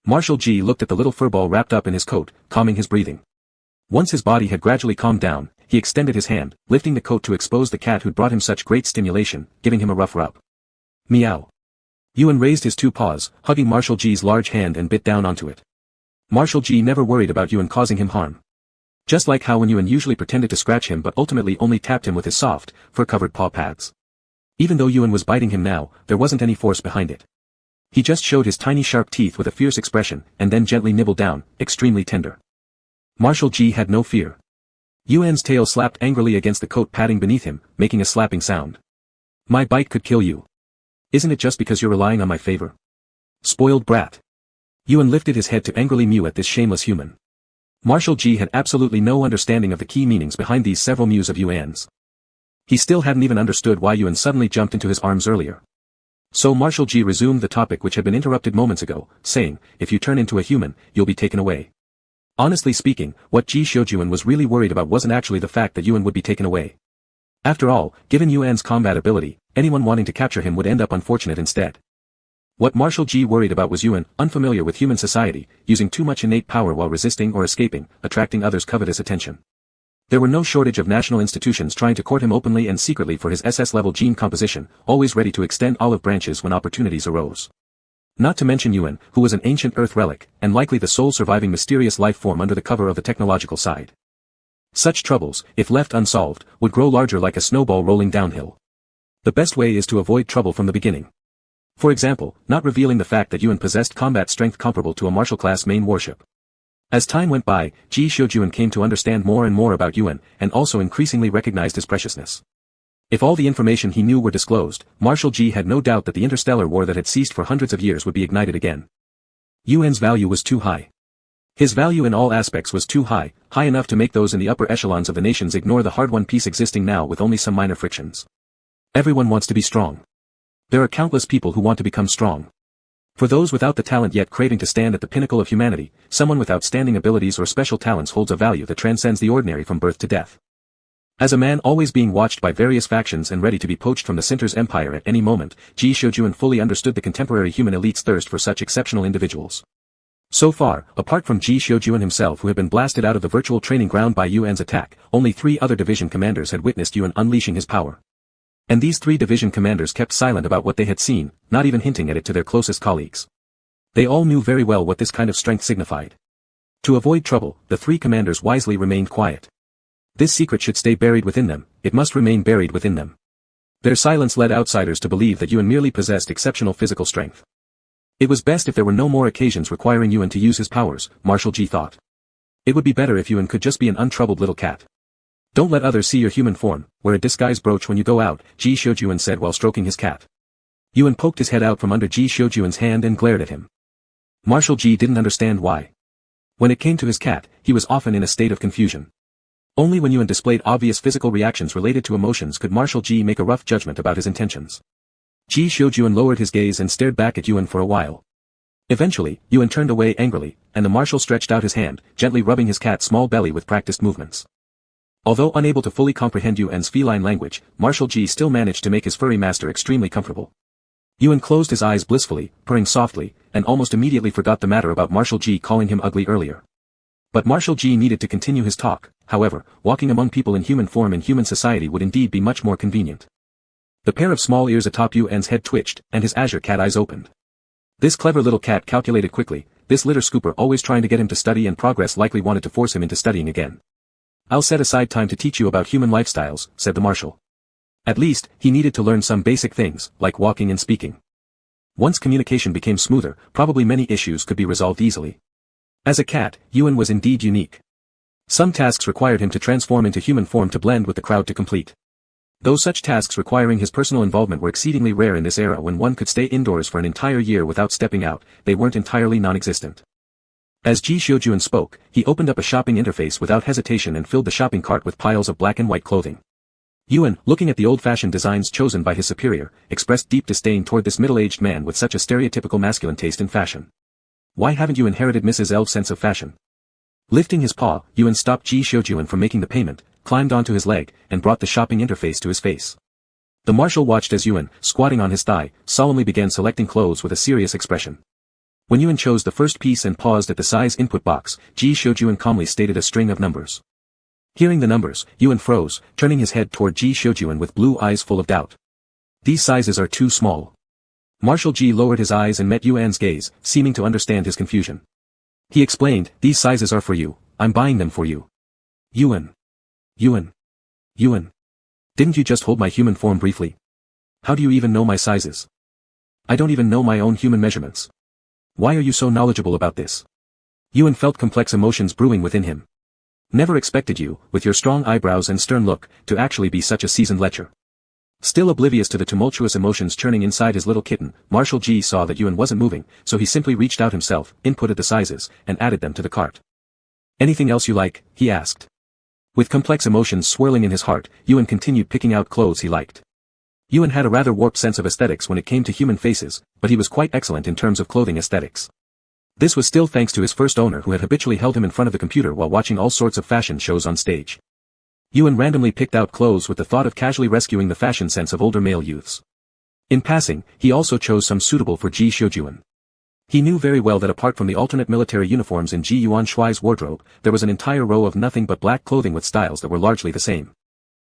Marshal Ji looked at the little furball wrapped up in his coat, calming his breathing. Once his body had gradually calmed down, he extended his hand, lifting the coat to expose the cat who'd brought him such great stimulation, giving him a rough rub. Meow. Yuan raised his two paws, hugging Marshal Ji's large hand and bit down onto it. Marshal Ji never worried about Yuan causing him harm. Just like how when Yuan usually pretended to scratch him but ultimately only tapped him with his soft, fur-covered paw pads. Even though Yuan was biting him now, there wasn't any force behind it. He just showed his tiny sharp teeth with a fierce expression, and then gently nibbled down, extremely tender. Marshal Ji had no fear. Yuan's tail slapped angrily against the coat padding beneath him, making a slapping sound. "My bite could kill you. Isn't it just because you're relying on my favor? Spoiled brat." Yuan lifted his head to angrily mew at this shameless human. Marshal Ji had absolutely no understanding of the key meanings behind these several mews of Yuan's. He still hadn't even understood why Yuan suddenly jumped into his arms earlier. So Marshal Ji resumed the topic which had been interrupted moments ago, saying, "If you turn into a human, you'll be taken away." Honestly speaking, what Ji Xiuyun was really worried about wasn't actually the fact that Yuan would be taken away. After all, given Yuan's combat ability, anyone wanting to capture him would end up unfortunate instead. What Marshal Ji worried about was Yuan, unfamiliar with human society, using too much innate power while resisting or escaping, attracting others' covetous attention. There were no shortage of national institutions trying to court him openly and secretly for his SS-level gene composition, always ready to extend olive branches when opportunities arose. Not to mention Yuan, who was an ancient Earth relic, and likely the sole surviving mysterious life form under the cover of the technological side. Such troubles, if left unsolved, would grow larger like a snowball rolling downhill. The best way is to avoid trouble from the beginning. For example, not revealing the fact that Yuan possessed combat strength comparable to a Marshal-class main warship. As time went by, Ji Xiuyun came to understand more and more about Yuan, and also increasingly recognized his preciousness. If all the information he knew were disclosed, Marshal Ji had no doubt that the interstellar war that had ceased for hundreds of years would be ignited again. Yuan's value was too high. His value in all aspects was too high, high enough to make those in the upper echelons of the nations ignore the hard-won peace existing now with only some minor frictions. Everyone wants to be strong. There are countless people who want to become strong. For those without the talent yet craving to stand at the pinnacle of humanity, someone with outstanding abilities or special talents holds a value that transcends the ordinary from birth to death. As a man always being watched by various factions and ready to be poached from the Sinter's empire at any moment, Ji Xiuyun fully understood the contemporary human elite's thirst for such exceptional individuals. So far, apart from Ji Xiuyun himself who had been blasted out of the virtual training ground by Yuan's attack, only 3 other division commanders had witnessed Yuan unleashing his power. And these 3 division commanders kept silent about what they had seen, not even hinting at it to their closest colleagues. They all knew very well what this kind of strength signified. To avoid trouble, the 3 commanders wisely remained quiet. This secret should stay buried within them, it must remain buried within them. Their silence led outsiders to believe that Yuan merely possessed exceptional physical strength. It was best if there were no more occasions requiring Yuan to use his powers, Marshal Ji thought. It would be better if Yuan could just be an untroubled little cat. Don't let others see your human form, wear a disguise brooch when you go out, Ji Shoujuan said while stroking his cat. Yuan poked his head out from under Ji Shoujuan's hand and glared at him. Marshal Ji didn't understand why. When it came to his cat, he was often in a state of confusion. Only when Yuan displayed obvious physical reactions related to emotions could Marshal Ji make a rough judgment about his intentions. Ji Shoujuan lowered his gaze and stared back at Yuan for a while. Eventually, Yuan turned away angrily, and the marshal stretched out his hand, gently rubbing his cat's small belly with practiced movements. Although unable to fully comprehend Yuan's feline language, Marshal Ji still managed to make his furry master extremely comfortable. Yuan closed his eyes blissfully, purring softly, and almost immediately forgot the matter about Marshal Ji calling him ugly earlier. But Marshal Ji needed to continue his talk. However, walking among people in human form in human society would indeed be much more convenient. The pair of small ears atop Yuan's head twitched, and his azure cat eyes opened. This clever little cat calculated quickly, this litter scooper always trying to get him to study and progress likely wanted to force him into studying again. I'll set aside time to teach you about human lifestyles, said the marshal. At least, he needed to learn some basic things, like walking and speaking. Once communication became smoother, probably many issues could be resolved easily. As a cat, Yuan was indeed unique. Some tasks required him to transform into human form to blend with the crowd to complete. Though such tasks requiring his personal involvement were exceedingly rare in this era when one could stay indoors for an entire year without stepping out, they weren't entirely non-existent. As Ji Shoujuan spoke, he opened up a shopping interface without hesitation and filled the shopping cart with piles of black and white clothing. Yuan, looking at the old-fashioned designs chosen by his superior, expressed deep disdain toward this middle-aged man with such a stereotypical masculine taste in fashion. Why haven't you inherited Mrs. L's sense of fashion? Lifting his paw, Yuan stopped Ji Shoujuan from making the payment, climbed onto his leg, and brought the shopping interface to his face. The marshal watched as Yuan, squatting on his thigh, solemnly began selecting clothes with a serious expression. When Yuan chose the first piece and paused at the size input box, Ji Shoujuan calmly stated a string of numbers. Hearing the numbers, Yuan froze, turning his head toward Ji Shoujuan with blue eyes full of doubt. These sizes are too small. Marshal Ji lowered his eyes and met Yuan's gaze, seeming to understand his confusion. He explained, these sizes are for you, I'm buying them for you. Yuan. Didn't you just hold my human form briefly? How do you even know my sizes? I don't even know my own human measurements. Why are you so knowledgeable about this? Yuan felt complex emotions brewing within him. Never expected you, with your strong eyebrows and stern look, to actually be such a seasoned lecher. Still oblivious to the tumultuous emotions churning inside his little kitten, Marshal Ji saw that Yuan wasn't moving, so he simply reached out himself, inputted the sizes, and added them to the cart. Anything else you like? He asked. With complex emotions swirling in his heart, Yuan continued picking out clothes he liked. Yuan had a rather warped sense of aesthetics when it came to human faces, but he was quite excellent in terms of clothing aesthetics. This was still thanks to his first owner who had habitually held him in front of the computer while watching all sorts of fashion shows on stage. Yuan randomly picked out clothes with the thought of casually rescuing the fashion sense of older male youths. In passing, he also chose some suitable for Ji Shoujuan. He knew very well that apart from the alternate military uniforms in Ji Yuan Shuai's wardrobe, there was an entire row of nothing but black clothing with styles that were largely the same.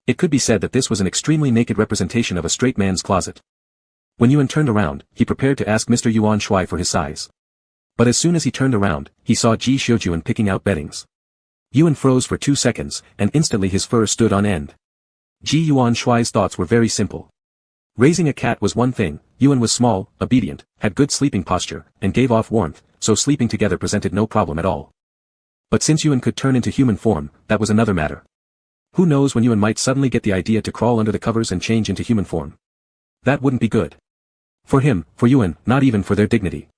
It could be said that this was an extremely naked representation of a straight man's closet. When Yuan turned around, he prepared to ask Mr. Yuan Shuai for his size. But as soon as he turned around, he saw Ji Shoujuan picking out beddings. Yuan froze for 2 seconds, and instantly his fur stood on end. Ji Yuan Shuai's thoughts were very simple. Raising a cat was one thing, Yuan was small, obedient, had good sleeping posture, and gave off warmth, so sleeping together presented no problem at all. But since Yuan could turn into human form, that was another matter. Who knows when Yuan might suddenly get the idea to crawl under the covers and change into human form. That wouldn't be good. For him, for Yuan, not even for their dignity.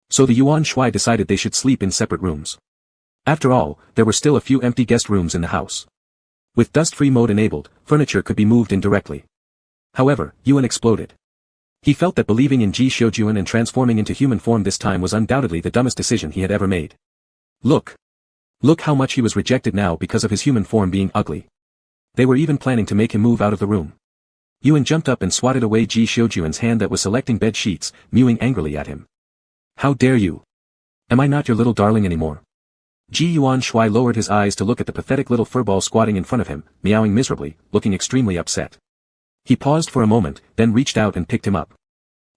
So the Yuan Shuai decided they should sleep in separate rooms. After all, there were still a few empty guest rooms in the house. With dust-free mode enabled, furniture could be moved in directly. However, Yuan exploded. He felt that believing in Ji Shoujuan and transforming into human form this time was undoubtedly the dumbest decision he had ever made. Look how much he was rejected now because of his human form being ugly. They were even planning to make him move out of the room. Yuan jumped up and swatted away Ji Shoujuan's hand that was selecting bed sheets, mewing angrily at him. How dare you? Am I not your little darling anymore? Ji Yuan Shuai lowered his eyes to look at the pathetic little furball squatting in front of him, meowing miserably, looking extremely upset. He paused for a moment, then reached out and picked him up.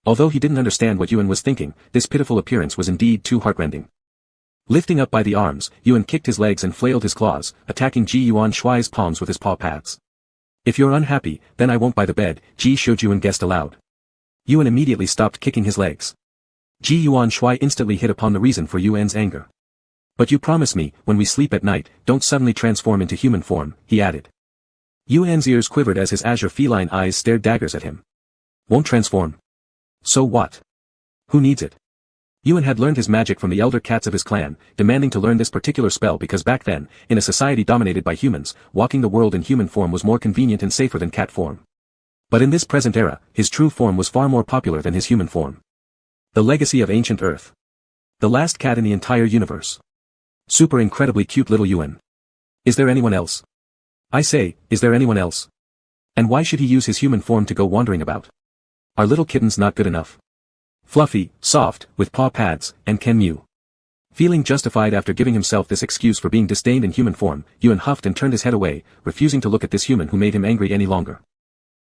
Although he didn't understand what Yuan was thinking, this pitiful appearance was indeed too heartrending. Lifting up by the arms, Yuan kicked his legs and flailed his claws, attacking Ji Yuan Shuai's palms with his paw pads. If you're unhappy, then I won't buy the bed, Ji Shoujuan guessed aloud. Yuan immediately stopped kicking his legs. Ji Yuan Shui instantly hit upon the reason for Yuan's anger. But you promise me, when we sleep at night, don't suddenly transform into human form, he added. Yuan's ears quivered as his azure feline eyes stared daggers at him. Won't transform? So what? Who needs it? Yuan had learned his magic from the elder cats of his clan, demanding to learn this particular spell because back then, in a society dominated by humans, walking the world in human form was more convenient and safer than cat form. But in this present era, his true form was far more popular than his human form. The legacy of ancient Earth. The last cat in the entire universe. Super incredibly cute little Yuan. Is there anyone else? I say, is there anyone else? And why should he use his human form to go wandering about? Are little kittens not good enough? Fluffy, soft, with paw pads, and can mew. Feeling justified after giving himself this excuse for being disdained in human form, Yuan huffed and turned his head away, refusing to look at this human who made him angry any longer.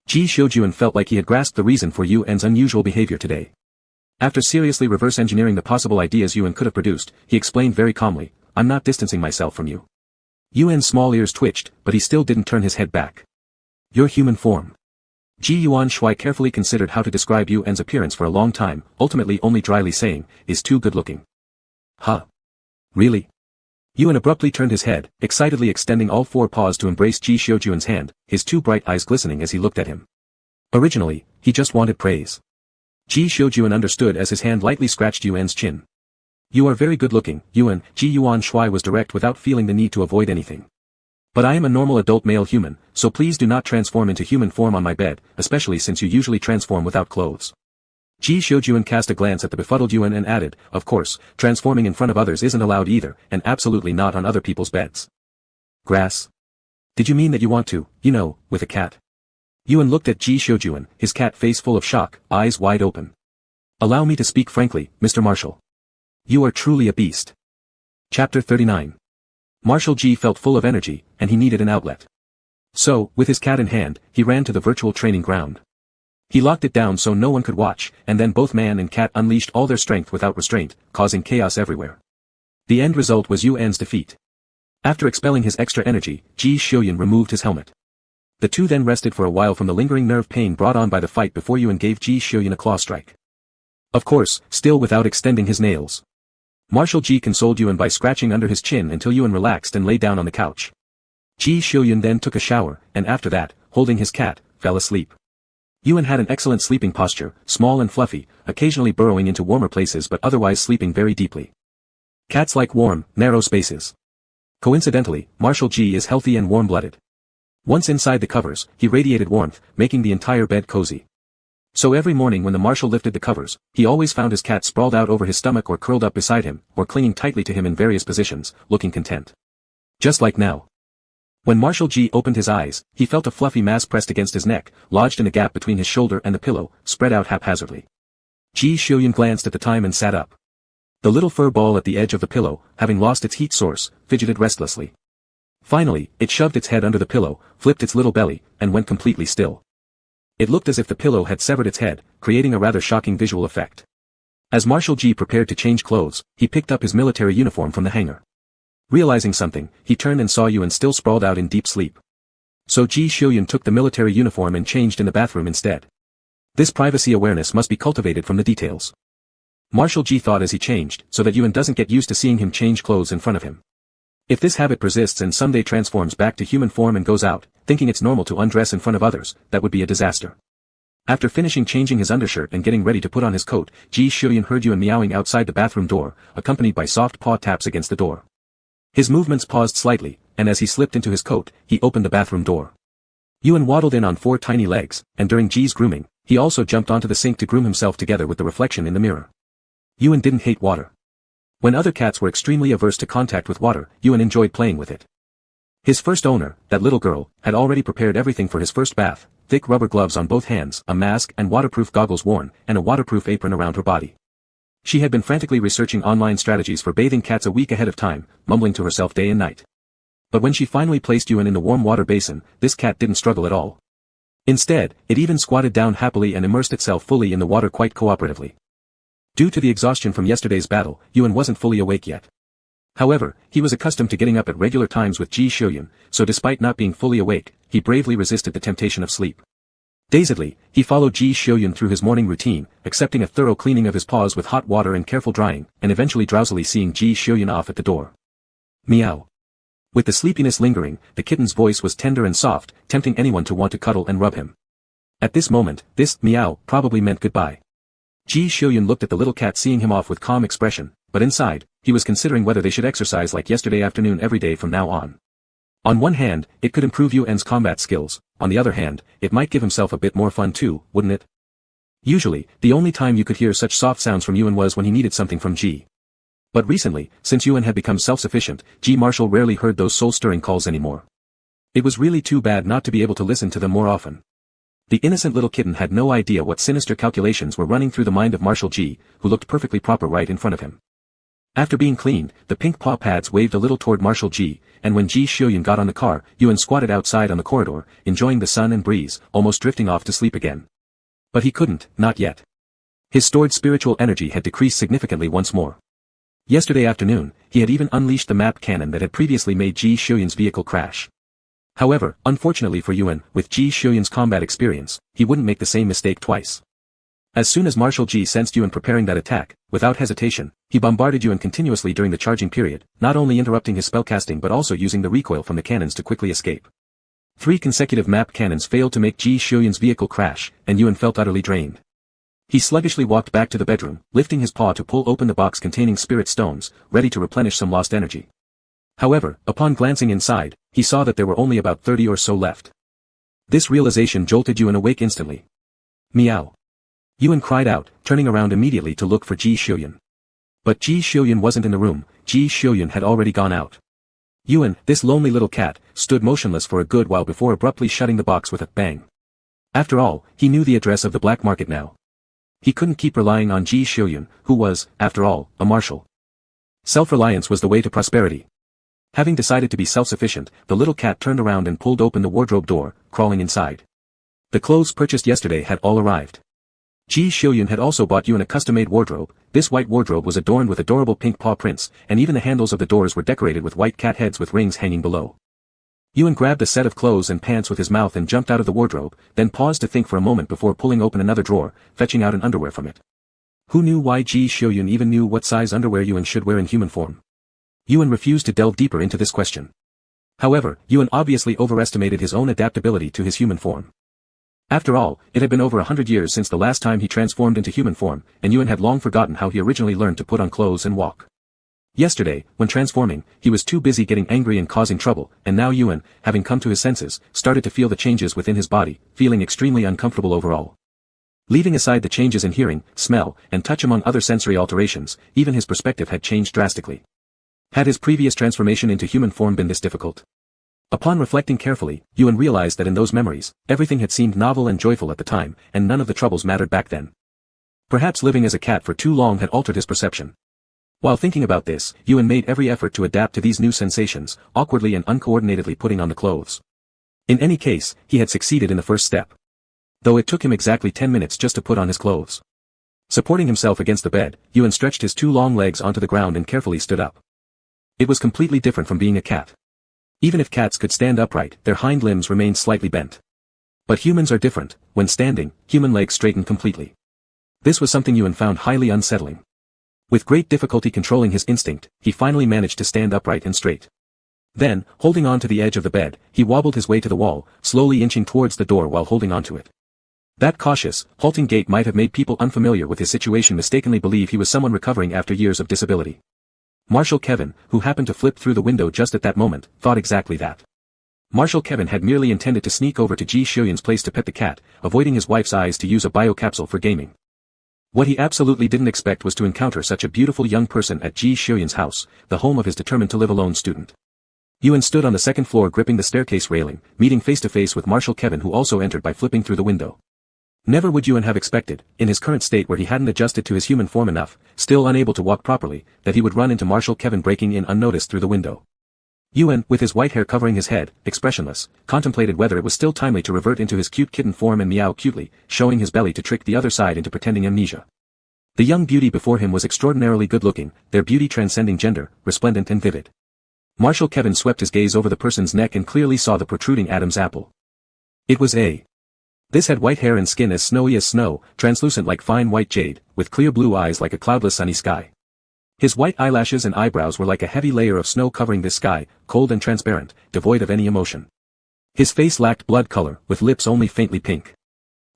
Ji Xiujuan felt like he had grasped the reason for Yuan's unusual behavior today. After seriously reverse engineering the possible ideas Yuan could have produced, he explained very calmly, I'm not distancing myself from you. Yuan's small ears twitched, but he still didn't turn his head back. Your human form. Ji Yuan Shui carefully considered how to describe Yuan's appearance for a long time, ultimately only dryly saying, is too good looking. Huh? Really? Yuan abruptly turned his head, excitedly extending all four paws to embrace Ji Xiujuan's hand, his two bright eyes glistening as he looked at him. Originally, he just wanted praise. Ji Xiujuan understood as his hand lightly scratched Yuan's chin. You are very good looking, Yuan. Ji Yuan Shui was direct without feeling the need to avoid anything. But I am a normal adult male human, so please do not transform into human form on my bed, especially since you usually transform without clothes. Ji Xiujuan cast a glance at the befuddled Yuan and added, of course, transforming in front of others isn't allowed either, and absolutely not on other people's beds. Grass? Did you mean that you want to, with a cat? Yuan looked at Ji Xiujuan, his cat face full of shock, eyes wide open. Allow me to speak frankly, Mr. Marshal. You are truly a beast. Chapter 39. Marshal Ji felt full of energy, and he needed an outlet. So, with his cat in hand, he ran to the virtual training ground. He locked it down so no one could watch, and then both man and cat unleashed all their strength without restraint, causing chaos everywhere. The end result was Yuan's defeat. After expelling his extra energy, Ji Xiuyan removed his helmet. The two then rested for a while from the lingering nerve pain brought on by the fight before Yuan gave Ji Xiuyan a claw strike. Of course, still without extending his nails. Marshal Ji consoled Yuan by scratching under his chin until Yuan relaxed and lay down on the couch. Ji Xiuyan then took a shower, and after that, holding his cat, fell asleep. Yuan had an excellent sleeping posture, small and fluffy, occasionally burrowing into warmer places but otherwise sleeping very deeply. Cats like warm, narrow spaces. Coincidentally, Marshal Ji is healthy and warm-blooded. Once inside the covers, he radiated warmth, making the entire bed cozy. So every morning when the Marshal lifted the covers, he always found his cat sprawled out over his stomach or curled up beside him, or clinging tightly to him in various positions, looking content. Just like now. When Marshal Ji opened his eyes, he felt a fluffy mass pressed against his neck, lodged in a gap between his shoulder and the pillow, spread out haphazardly. Ji Xiuyan glanced at the time and sat up. The little fur ball at the edge of the pillow, having lost its heat source, fidgeted restlessly. Finally, it shoved its head under the pillow, flipped its little belly, and went completely still. It looked as if the pillow had severed its head, creating a rather shocking visual effect. As Marshal Ji prepared to change clothes, he picked up his military uniform from the hanger. Realizing something, he turned and saw Yuan still sprawled out in deep sleep. So Ji Xiuyan took the military uniform and changed in the bathroom instead. This privacy awareness must be cultivated from the details. Marshal Ji thought as he changed, so that Yuan doesn't get used to seeing him change clothes in front of him. If this habit persists and someday transforms back to human form and goes out, thinking it's normal to undress in front of others, that would be a disaster. After finishing changing his undershirt and getting ready to put on his coat, Ji Xiuyan heard Yuan meowing outside the bathroom door, accompanied by soft paw taps against the door. His movements paused slightly, and as he slipped into his coat, he opened the bathroom door. Yuan waddled in on 4 tiny legs, and during Ji's grooming, he also jumped onto the sink to groom himself together with the reflection in the mirror. Yuan didn't hate water. When other cats were extremely averse to contact with water, Yuan enjoyed playing with it. His first owner, that little girl, had already prepared everything for his first bath, thick rubber gloves on both hands, a mask and waterproof goggles worn, and a waterproof apron around her body. She had been frantically researching online strategies for bathing cats a week ahead of time, mumbling to herself day and night. But when she finally placed Yuan in the warm water basin, this cat didn't struggle at all. Instead, it even squatted down happily and immersed itself fully in the water quite cooperatively. Due to the exhaustion from yesterday's battle, Yuan wasn't fully awake yet. However, he was accustomed to getting up at regular times with Ji Xiuyan, so despite not being fully awake, he bravely resisted the temptation of sleep. Dazedly, he followed Ji Xiuyun through his morning routine, accepting a thorough cleaning of his paws with hot water and careful drying, and eventually drowsily seeing Ji Xiuyun off at the door. Meow. With the sleepiness lingering, the kitten's voice was tender and soft, tempting anyone to want to cuddle and rub him. At this moment, this meow probably meant goodbye. Ji Xiuyun looked at the little cat seeing him off with calm expression, but inside, he was considering whether they should exercise like yesterday afternoon every day from now on. On one hand, it could improve Yuan's combat skills, on the other hand, it might give himself a bit more fun too, wouldn't it? Usually, the only time you could hear such soft sounds from Yuan was when he needed something from Ji. But recently, since Yuan had become self-sufficient, Ji Marshal rarely heard those soul-stirring calls anymore. It was really too bad not to be able to listen to them more often. The innocent little kitten had no idea what sinister calculations were running through the mind of Marshal Ji, who looked perfectly proper right in front of him. After being cleaned, the pink paw pads waved a little toward Marshal Ji, and when Ji Xiuyun got on the car, Yuan squatted outside on the corridor, enjoying the sun and breeze, almost drifting off to sleep again. But he couldn't, not yet. His stored spiritual energy had decreased significantly once more. Yesterday afternoon, he had even unleashed the map cannon that had previously made Ji Xiuyun's vehicle crash. However, unfortunately for Yuan, with Ji Xiuyun's combat experience, he wouldn't make the same mistake twice. As soon as Marshal Ji sensed Yuan preparing that attack, without hesitation, he bombarded Yuan continuously during the charging period, not only interrupting his spellcasting but also using the recoil from the cannons to quickly escape. 3 consecutive map cannons failed to make Ji Xiuyun's vehicle crash, and Yuan felt utterly drained. He sluggishly walked back to the bedroom, lifting his paw to pull open the box containing spirit stones, ready to replenish some lost energy. However, upon glancing inside, he saw that there were only about 30 or so left. This realization jolted Yuan awake instantly. Meow. Yuan cried out, turning around immediately to look for Ji Xiuyun. But Ji Xiuyun wasn't in the room. Ji Xiuyun had already gone out. Yuan, this lonely little cat, stood motionless for a good while before abruptly shutting the box with a bang. After all, he knew the address of the black market now. He couldn't keep relying on Ji Xiuyun, who was, after all, a marshal. Self-reliance was the way to prosperity. Having decided to be self-sufficient, the little cat turned around and pulled open the wardrobe door, crawling inside. The clothes purchased yesterday had all arrived. Ji Xiuyun had also bought Yuan a custom-made wardrobe. This white wardrobe was adorned with adorable pink paw prints, and even the handles of the doors were decorated with white cat heads with rings hanging below. Yuan grabbed a set of clothes and pants with his mouth and jumped out of the wardrobe, then paused to think for a moment before pulling open another drawer, fetching out an underwear from it. Who knew why Ji Xiuyun even knew what size underwear Yuan should wear in human form? Yuan refused to delve deeper into this question. However, Yuan obviously overestimated his own adaptability to his human form. After all, it had been over 100 years since the last time he transformed into human form, and Yuan had long forgotten how he originally learned to put on clothes and walk. Yesterday, when transforming, he was too busy getting angry and causing trouble, and now Yuan, having come to his senses, started to feel the changes within his body, feeling extremely uncomfortable overall. Leaving aside the changes in hearing, smell, and touch among other sensory alterations, even his perspective had changed drastically. Had his previous transformation into human form been this difficult? Upon reflecting carefully, Yuan realized that in those memories, everything had seemed novel and joyful at the time, and none of the troubles mattered back then. Perhaps living as a cat for too long had altered his perception. While thinking about this, Yuan made every effort to adapt to these new sensations, awkwardly and uncoordinatedly putting on the clothes. In any case, he had succeeded in the first step. Though it took him exactly 10 minutes just to put on his clothes. Supporting himself against the bed, Yuan stretched his 2 long legs onto the ground and carefully stood up. It was completely different from being a cat. Even if cats could stand upright, their hind limbs remained slightly bent. But humans are different. When standing, human legs straighten completely. This was something Yuan found highly unsettling. With great difficulty controlling his instinct, he finally managed to stand upright and straight. Then, holding on to the edge of the bed, he wobbled his way to the wall, slowly inching towards the door while holding onto it. That cautious, halting gait might have made people unfamiliar with his situation mistakenly believe he was someone recovering after years of disability. Marshal Kevin, who happened to flip through the window just at that moment, thought exactly that. Marshal Kevin had merely intended to sneak over to Ji Xiuyun's place to pet the cat, avoiding his wife's eyes to use a biocapsule for gaming. What he absolutely didn't expect was to encounter such a beautiful young person at Ji Xiuyun's house, the home of his determined-to-live-alone student. Yuan stood on the second floor gripping the staircase railing, meeting face-to-face with Marshal Kevin who also entered by flipping through the window. Never would Yuan have expected, in his current state where he hadn't adjusted to his human form enough, still unable to walk properly, that he would run into Marshal Kevin breaking in unnoticed through the window. Yuan, with his white hair covering his head, expressionless, contemplated whether it was still timely to revert into his cute kitten form and meow cutely, showing his belly to trick the other side into pretending amnesia. The young beauty before him was extraordinarily good-looking, their beauty transcending gender, resplendent and vivid. Marshal Kevin swept his gaze over the person's neck and clearly saw the protruding Adam's apple. It was a This had white hair and skin as snowy as snow, translucent like fine white jade, with clear blue eyes like a cloudless sunny sky. His white eyelashes and eyebrows were like a heavy layer of snow covering this sky, cold and transparent, devoid of any emotion. His face lacked blood color, with lips only faintly pink.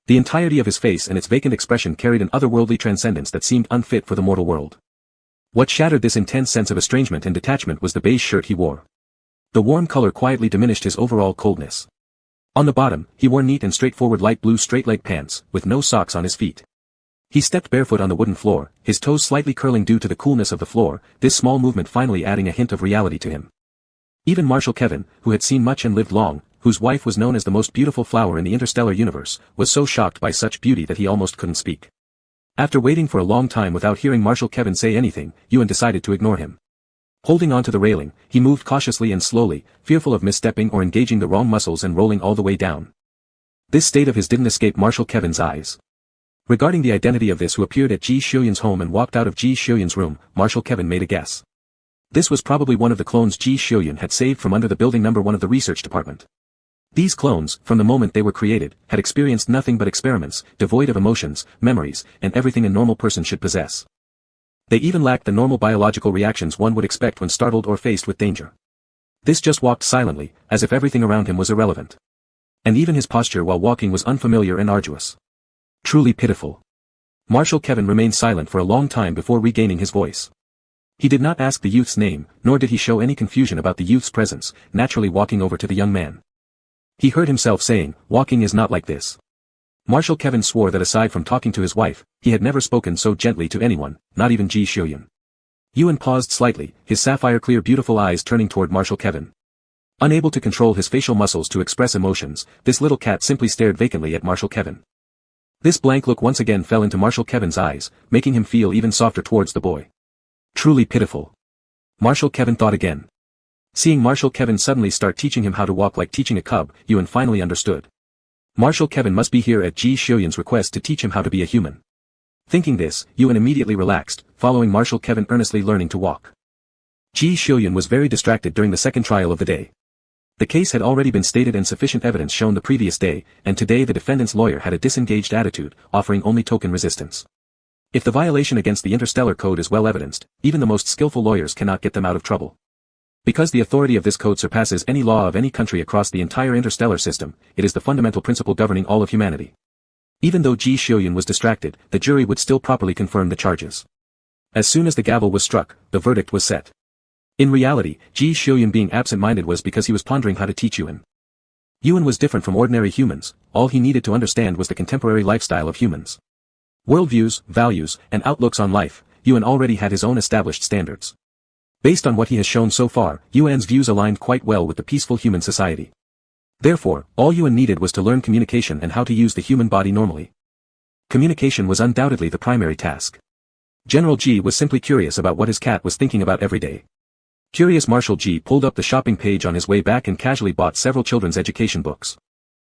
The entirety of his face and its vacant expression carried an otherworldly transcendence that seemed unfit for the mortal world. What shattered this intense sense of estrangement and detachment was the beige shirt he wore. The warm color quietly diminished his overall coldness. On the bottom, he wore neat and straightforward light blue straight-leg pants, with no socks on his feet. He stepped barefoot on the wooden floor, his toes slightly curling due to the coolness of the floor, this small movement finally adding a hint of reality to him. Even Marshal Kevin, who had seen much and lived long, whose wife was known as the most beautiful flower in the interstellar universe, was so shocked by such beauty that he almost couldn't speak. After waiting for a long time without hearing Marshal Kevin say anything, Ewan decided to ignore him. Holding onto the railing, he moved cautiously and slowly, fearful of misstepping or engaging the wrong muscles and rolling all the way down. This state of his didn't escape Marshal Kevin's eyes. Regarding the identity of this who appeared at Ji Shioyun's home and walked out of Ji Shioyun's room, Marshal Kevin made a guess. This was probably one of the clones Ji Shioyun had saved from under the building number 1 of the research department. These clones, from the moment they were created, had experienced nothing but experiments, devoid of emotions, memories, and everything a normal person should possess. They even lacked the normal biological reactions one would expect when startled or faced with danger. This just walked silently, as if everything around him was irrelevant. And even his posture while walking was unfamiliar and arduous. Truly pitiful. Marshal Kevin remained silent for a long time before regaining his voice. He did not ask the youth's name, nor did he show any confusion about the youth's presence, naturally walking over to the young man. He heard himself saying, "Walking is not like this." Marshal Kevin swore that aside from talking to his wife, he had never spoken so gently to anyone, not even Ji Shioyun. Ewan paused slightly, his sapphire-clear beautiful eyes turning toward Marshal Kevin. Unable to control his facial muscles to express emotions, this little cat simply stared vacantly at Marshal Kevin. This blank look once again fell into Marshal Kevin's eyes, making him feel even softer towards the boy. Truly pitiful. Marshal Kevin thought again. Seeing Marshal Kevin suddenly start teaching him how to walk like teaching a cub, Ewan finally understood. Marshal Kevin must be here at Ji Shioyun's request to teach him how to be a human. Thinking this, Ewan immediately relaxed, following Marshal Kevin earnestly learning to walk. Ji Shioyun was very distracted during the second trial of the day. The case had already been stated and sufficient evidence shown the previous day, and today the defendant's lawyer had a disengaged attitude, offering only token resistance. If the violation against the interstellar code is well evidenced, even the most skillful lawyers cannot get them out of trouble. Because the authority of this code surpasses any law of any country across the entire interstellar system, it is the fundamental principle governing all of humanity. Even though Ji Shioyun was distracted, the jury would still properly confirm the charges. As soon as the gavel was struck, the verdict was set. In reality, Ji Shioyun being absent-minded was because he was pondering how to teach Ewan. Ewan was different from ordinary humans, all he needed to understand was the contemporary lifestyle of humans. Worldviews, values, and outlooks on life, Ewan already had his own established standards. Based on what he has shown so far, Ewan's views aligned quite well with the peaceful human society. Therefore, all Ewan needed was to learn communication and how to use the human body normally. Communication was undoubtedly the primary task. General G was simply curious about what his cat was thinking about every day. Curious Marshal G pulled up the shopping page on his way back and casually bought several children's education books.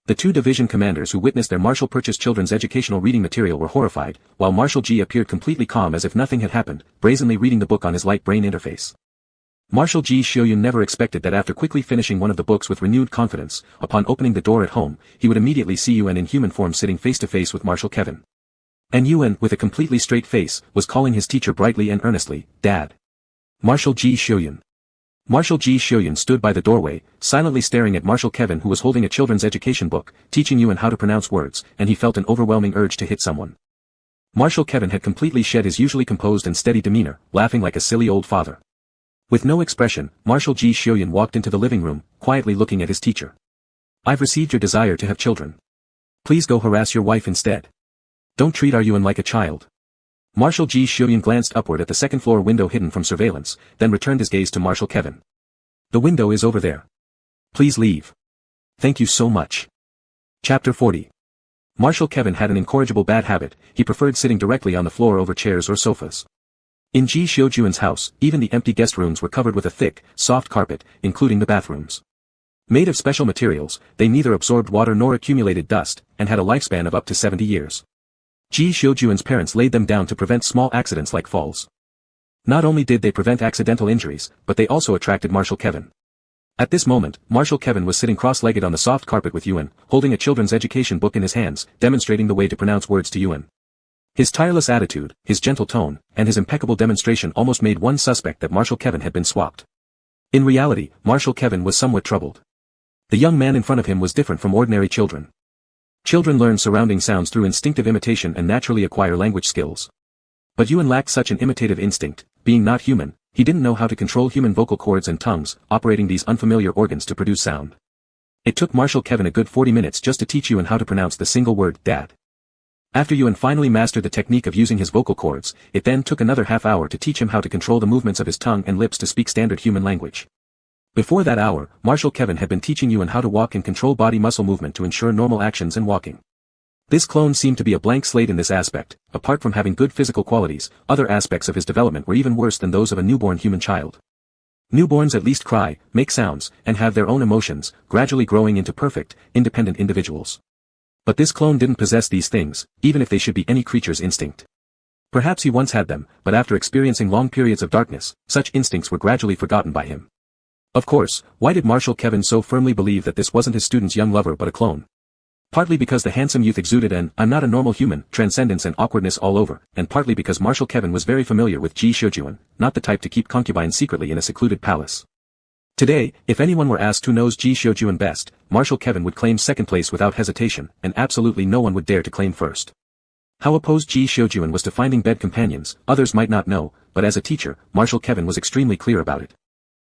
The two division commanders who witnessed their marshal purchase children's educational reading material were horrified, while Marshal G appeared completely calm as if nothing had happened, brazenly reading the book on his light brain interface. Marshal Ji Shioyun never expected that after quickly finishing one of the books with renewed confidence, upon opening the door at home, he would immediately see Yuan in human form sitting face to face with Marshal Kevin. And Yuan, with a completely straight face, was calling his teacher brightly and earnestly, "Dad." Marshal Ji Shioyun. Marshal Ji Shioyun stood by the doorway, silently staring at Marshal Kevin who was holding a children's education book, teaching Yuan how to pronounce words, and he felt an overwhelming urge to hit someone. Marshal Kevin had completely shed his usually composed and steady demeanor, laughing like a silly old father. With no expression, Marshal Ji Shioyun walked into the living room, quietly looking at his teacher. "I've received your desire to have children. Please go harass your wife instead. Don't treat our Yuan like a child." Marshal Ji Shioyun glanced upward at the second-floor window hidden from surveillance, then returned his gaze to Marshal Kevin. "The window is over there. Please leave. Thank you so much." Chapter 40. Marshal Kevin had an incorrigible bad habit, he preferred sitting directly on the floor over chairs or sofas. In Ji Shiojuan's house, even the empty guest rooms were covered with a thick, soft carpet, including the bathrooms. Made of special materials, they neither absorbed water nor accumulated dust, and had a lifespan of up to 70 years. Ji Shiojuan's parents laid them down to prevent small accidents like falls. Not only did they prevent accidental injuries, but they also attracted Marshal Kevin. At this moment, Marshal Kevin was sitting cross-legged on the soft carpet with Yuan, holding a children's education book in his hands, demonstrating the way to pronounce words to Yuan. His tireless attitude, his gentle tone, and his impeccable demonstration almost made one suspect that Marshal Kevin had been swapped. In reality, Marshal Kevin was somewhat troubled. The young man in front of him was different from ordinary children. Children learn surrounding sounds through instinctive imitation and naturally acquire language skills. But Yuan lacked such an imitative instinct. Being not human, he didn't know how to control human vocal cords and tongues, operating these unfamiliar organs to produce sound. It took Marshal Kevin a good 40 minutes just to teach Yuan how to pronounce the single word, dad. After Yuan finally mastered the technique of using his vocal cords, it then took another half hour to teach him how to control the movements of his tongue and lips to speak standard human language. Before that hour, Marshal Kevin had been teaching Yuan how to walk and control body muscle movement to ensure normal actions and walking. This clone seemed to be a blank slate in this aspect. Apart from having good physical qualities, other aspects of his development were even worse than those of a newborn human child. Newborns at least cry, make sounds, and have their own emotions, gradually growing into perfect, independent individuals. But this clone didn't possess these things, even if they should be any creature's instinct. Perhaps he once had them, but after experiencing long periods of darkness, such instincts were gradually forgotten by him. Of course, why did Marshal Kevin so firmly believe that this wasn't his student's young lover but a clone? Partly because the handsome youth exuded an "I'm not a normal human" transcendence and awkwardness all over, and partly because Marshal Kevin was very familiar with Ji Shoujuan, not the type to keep concubines secretly in a secluded palace. Today, if anyone were asked who knows Ji Shoujuan best, Marshal Kevin would claim second place without hesitation, and absolutely no one would dare to claim first. How opposed Ji Shoujuan was to finding bed companions, others might not know, but as a teacher, Marshal Kevin was extremely clear about it.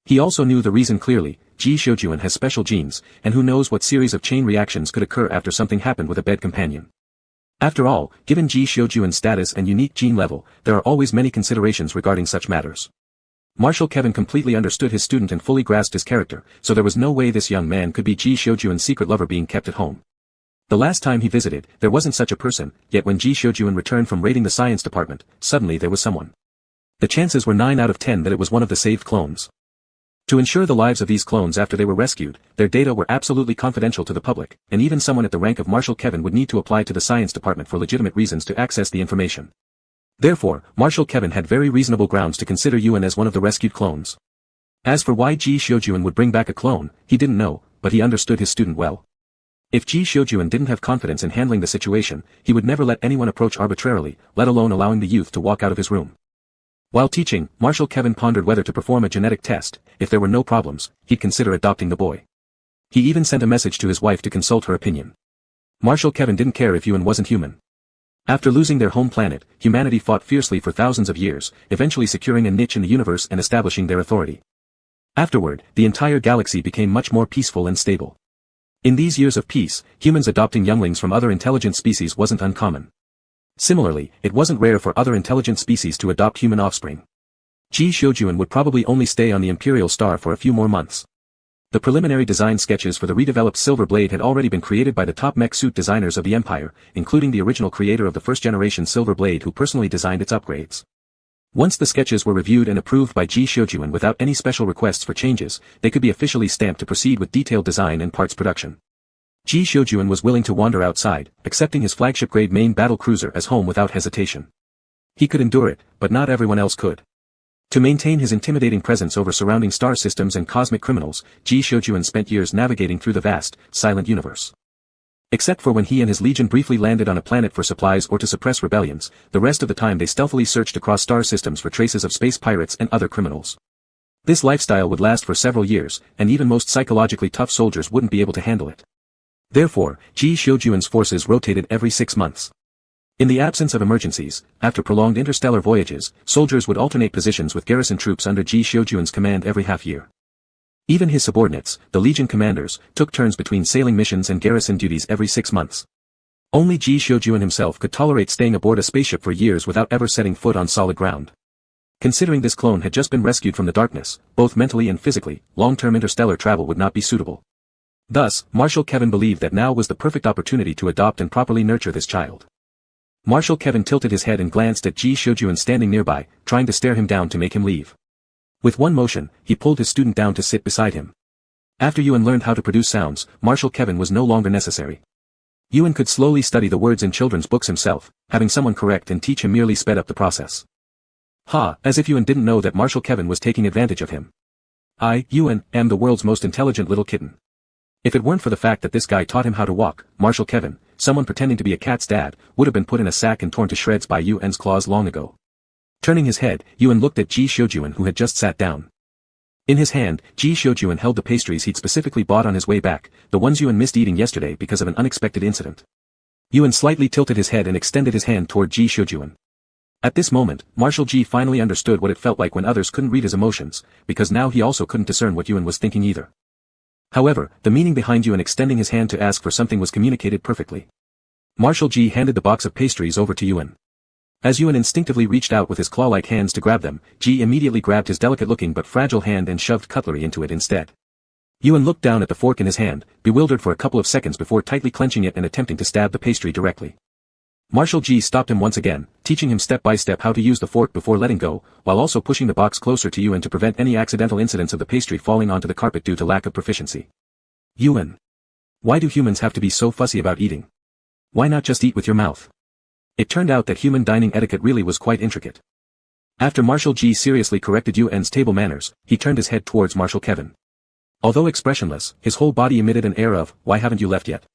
He also knew the reason clearly. Ji Shoujuan has special genes, and who knows what series of chain reactions could occur after something happened with a bed companion. After all, given Ji Shoujuan's status and unique gene level, there are always many considerations regarding such matters. Marshal Kevin completely understood his student and fully grasped his character, so there was no way this young man could be Ji Shoujuan's secret lover being kept at home. The last time he visited, there wasn't such a person, yet when Ji Shoujuan returned from raiding the science department, suddenly there was someone. The chances were 9 out of 10 that it was one of the saved clones. To ensure the lives of these clones after they were rescued, their data were absolutely confidential to the public, and even someone at the rank of Marshal Kevin would need to apply to the science department for legitimate reasons to access the information. Therefore, Marshal Kevin had very reasonable grounds to consider Yuan as one of the rescued clones. As for why Ji Shoujuan would bring back a clone, he didn't know, but he understood his student well. If Ji Shoujuan didn't have confidence in handling the situation, he would never let anyone approach arbitrarily, let alone allowing the youth to walk out of his room. While teaching, Marshal Kevin pondered whether to perform a genetic test. If there were no problems, he'd consider adopting the boy. He even sent a message to his wife to consult her opinion. Marshal Kevin didn't care if Yuan wasn't human. After losing their home planet, humanity fought fiercely for thousands of years, eventually securing a niche in the universe and establishing their authority. Afterward, the entire galaxy became much more peaceful and stable. In these years of peace, humans adopting younglings from other intelligent species wasn't uncommon. Similarly, it wasn't rare for other intelligent species to adopt human offspring. Ji Shoujuan would probably only stay on the Imperial Star for a few more months. The preliminary design sketches for the redeveloped Silver Blade had already been created by the top mech suit designers of the Empire, including the original creator of the first-generation Silver Blade who personally designed its upgrades. Once the sketches were reviewed and approved by Ji Shoujuan without any special requests for changes, they could be officially stamped to proceed with detailed design and parts production. Ji Shoujuan was willing to wander outside, accepting his flagship-grade main battle cruiser as home without hesitation. He could endure it, but not everyone else could. To maintain his intimidating presence over surrounding star systems and cosmic criminals, Ji Shoujuan spent years navigating through the vast, silent universe. Except for when he and his legion briefly landed on a planet for supplies or to suppress rebellions, the rest of the time they stealthily searched across star systems for traces of space pirates and other criminals. This lifestyle would last for several years, and even most psychologically tough soldiers wouldn't be able to handle it. Therefore, Ji Shoujuan's forces rotated every 6 months. In the absence of emergencies, after prolonged interstellar voyages, soldiers would alternate positions with garrison troops under Ji Shoujuan's command every half year. Even his subordinates, the Legion commanders, took turns between sailing missions and garrison duties every 6 months. Only Ji Shoujuan himself could tolerate staying aboard a spaceship for years without ever setting foot on solid ground. Considering this clone had just been rescued from the darkness, both mentally and physically, long-term interstellar travel would not be suitable. Thus, Marshal Kevin believed that now was the perfect opportunity to adopt and properly nurture this child. Marshal Kevin tilted his head and glanced at Ji Shoujuan standing nearby, trying to stare him down to make him leave. With one motion, he pulled his student down to sit beside him. After Yuan learned how to produce sounds, Marshal Kevin was no longer necessary. Yuan could slowly study the words in children's books himself, having someone correct and teach him merely sped up the process. As if Yuan didn't know that Marshal Kevin was taking advantage of him. I, Ewan, am the world's most intelligent little kitten. If it weren't for the fact that this guy taught him how to walk, Marshal Kevin, someone pretending to be a cat's dad, would have been put in a sack and torn to shreds by Ewan's claws long ago. Turning his head, Ewan looked at Ji Shoujuan who had just sat down. In his hand, Ji Shoujuan held the pastries he'd specifically bought on his way back, the ones Ewan missed eating yesterday because of an unexpected incident. Ewan slightly tilted his head and extended his hand toward Ji Shoujuan. At this moment, Marshal Ji finally understood what it felt like when others couldn't read his emotions, because now he also couldn't discern what Ewan was thinking either. However, the meaning behind Ewan extending his hand to ask for something was communicated perfectly. Marshal Ji handed the box of pastries over to Ewan. As Ewan instinctively reached out with his claw-like hands to grab them, Ji immediately grabbed his delicate-looking but fragile hand and shoved cutlery into it instead. Ewan looked down at the fork in his hand, bewildered for a couple of seconds before tightly clenching it and attempting to stab the pastry directly. Marshal Ji stopped him once again, teaching him step by step how to use the fork before letting go, while also pushing the box closer to Ewan to prevent any accidental incidents of the pastry falling onto the carpet due to lack of proficiency. Ewan. Why do humans have to be so fussy about eating? Why not just eat with your mouth? It turned out that human dining etiquette really was quite intricate. After Marshal Ji seriously corrected Ewan's table manners, he turned his head towards Marshal Kevin. Although expressionless, his whole body emitted an air of, "Why haven't you left yet?"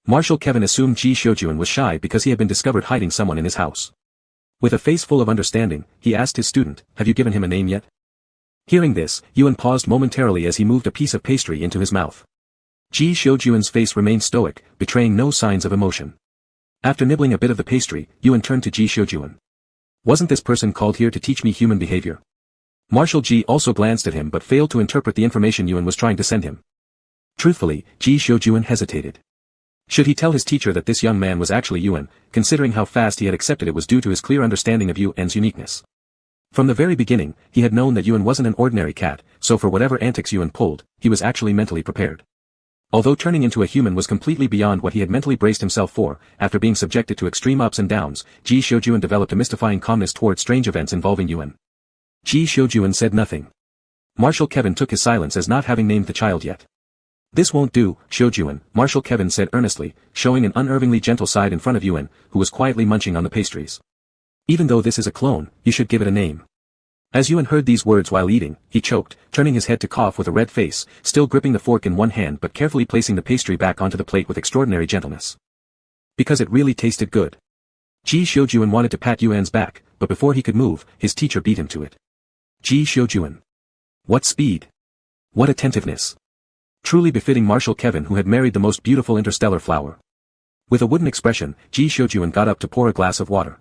Marshal Kevin assumed Ji Shoujuan was shy because he had been discovered hiding someone in his house. With a face full of understanding, he asked his student, "Have you given him a name yet?" Hearing this, Ewan paused momentarily as he moved a piece of pastry into his mouth. Ji Shoujuan's face remained stoic, betraying no signs of emotion. After nibbling a bit of the pastry, Ewan turned to Ji Shoujuan. "Wasn't this person called here to teach me human behavior?" Marshal Ji also glanced at him but failed to interpret the information Ewan was trying to send him. Truthfully, Ji Shoujuan hesitated. Should he tell his teacher that this young man was actually Ewan, considering how fast he had accepted it was due to his clear understanding of Ewan's uniqueness? From the very beginning, he had known that Ewan wasn't an ordinary cat, so for whatever antics Ewan pulled, he was actually mentally prepared. Although turning into a human was completely beyond what he had mentally braced himself for, after being subjected to extreme ups and downs, Ji Shoujuan developed a mystifying calmness toward strange events involving Ewan. Ji Shoujuan said nothing. Marshal Kevin took his silence as not having named the child yet. "This won't do, Shoujuan," Marshal Kevin said earnestly, showing an unervingly gentle side in front of Ewan, who was quietly munching on the pastries. "Even though this is a clone, you should give it a name." As Ewan heard these words while eating, he choked, turning his head to cough with a red face, still gripping the fork in one hand but carefully placing the pastry back onto the plate with extraordinary gentleness. Because it really tasted good. Ji Shoujuan wanted to pat Ewan's back, but before he could move, his teacher beat him to it. Ji Shoujuan. What speed! What attentiveness! Truly befitting Marshal Kevin who had married the most beautiful interstellar flower. With a wooden expression, Ji Shoujuan got up to pour a glass of water.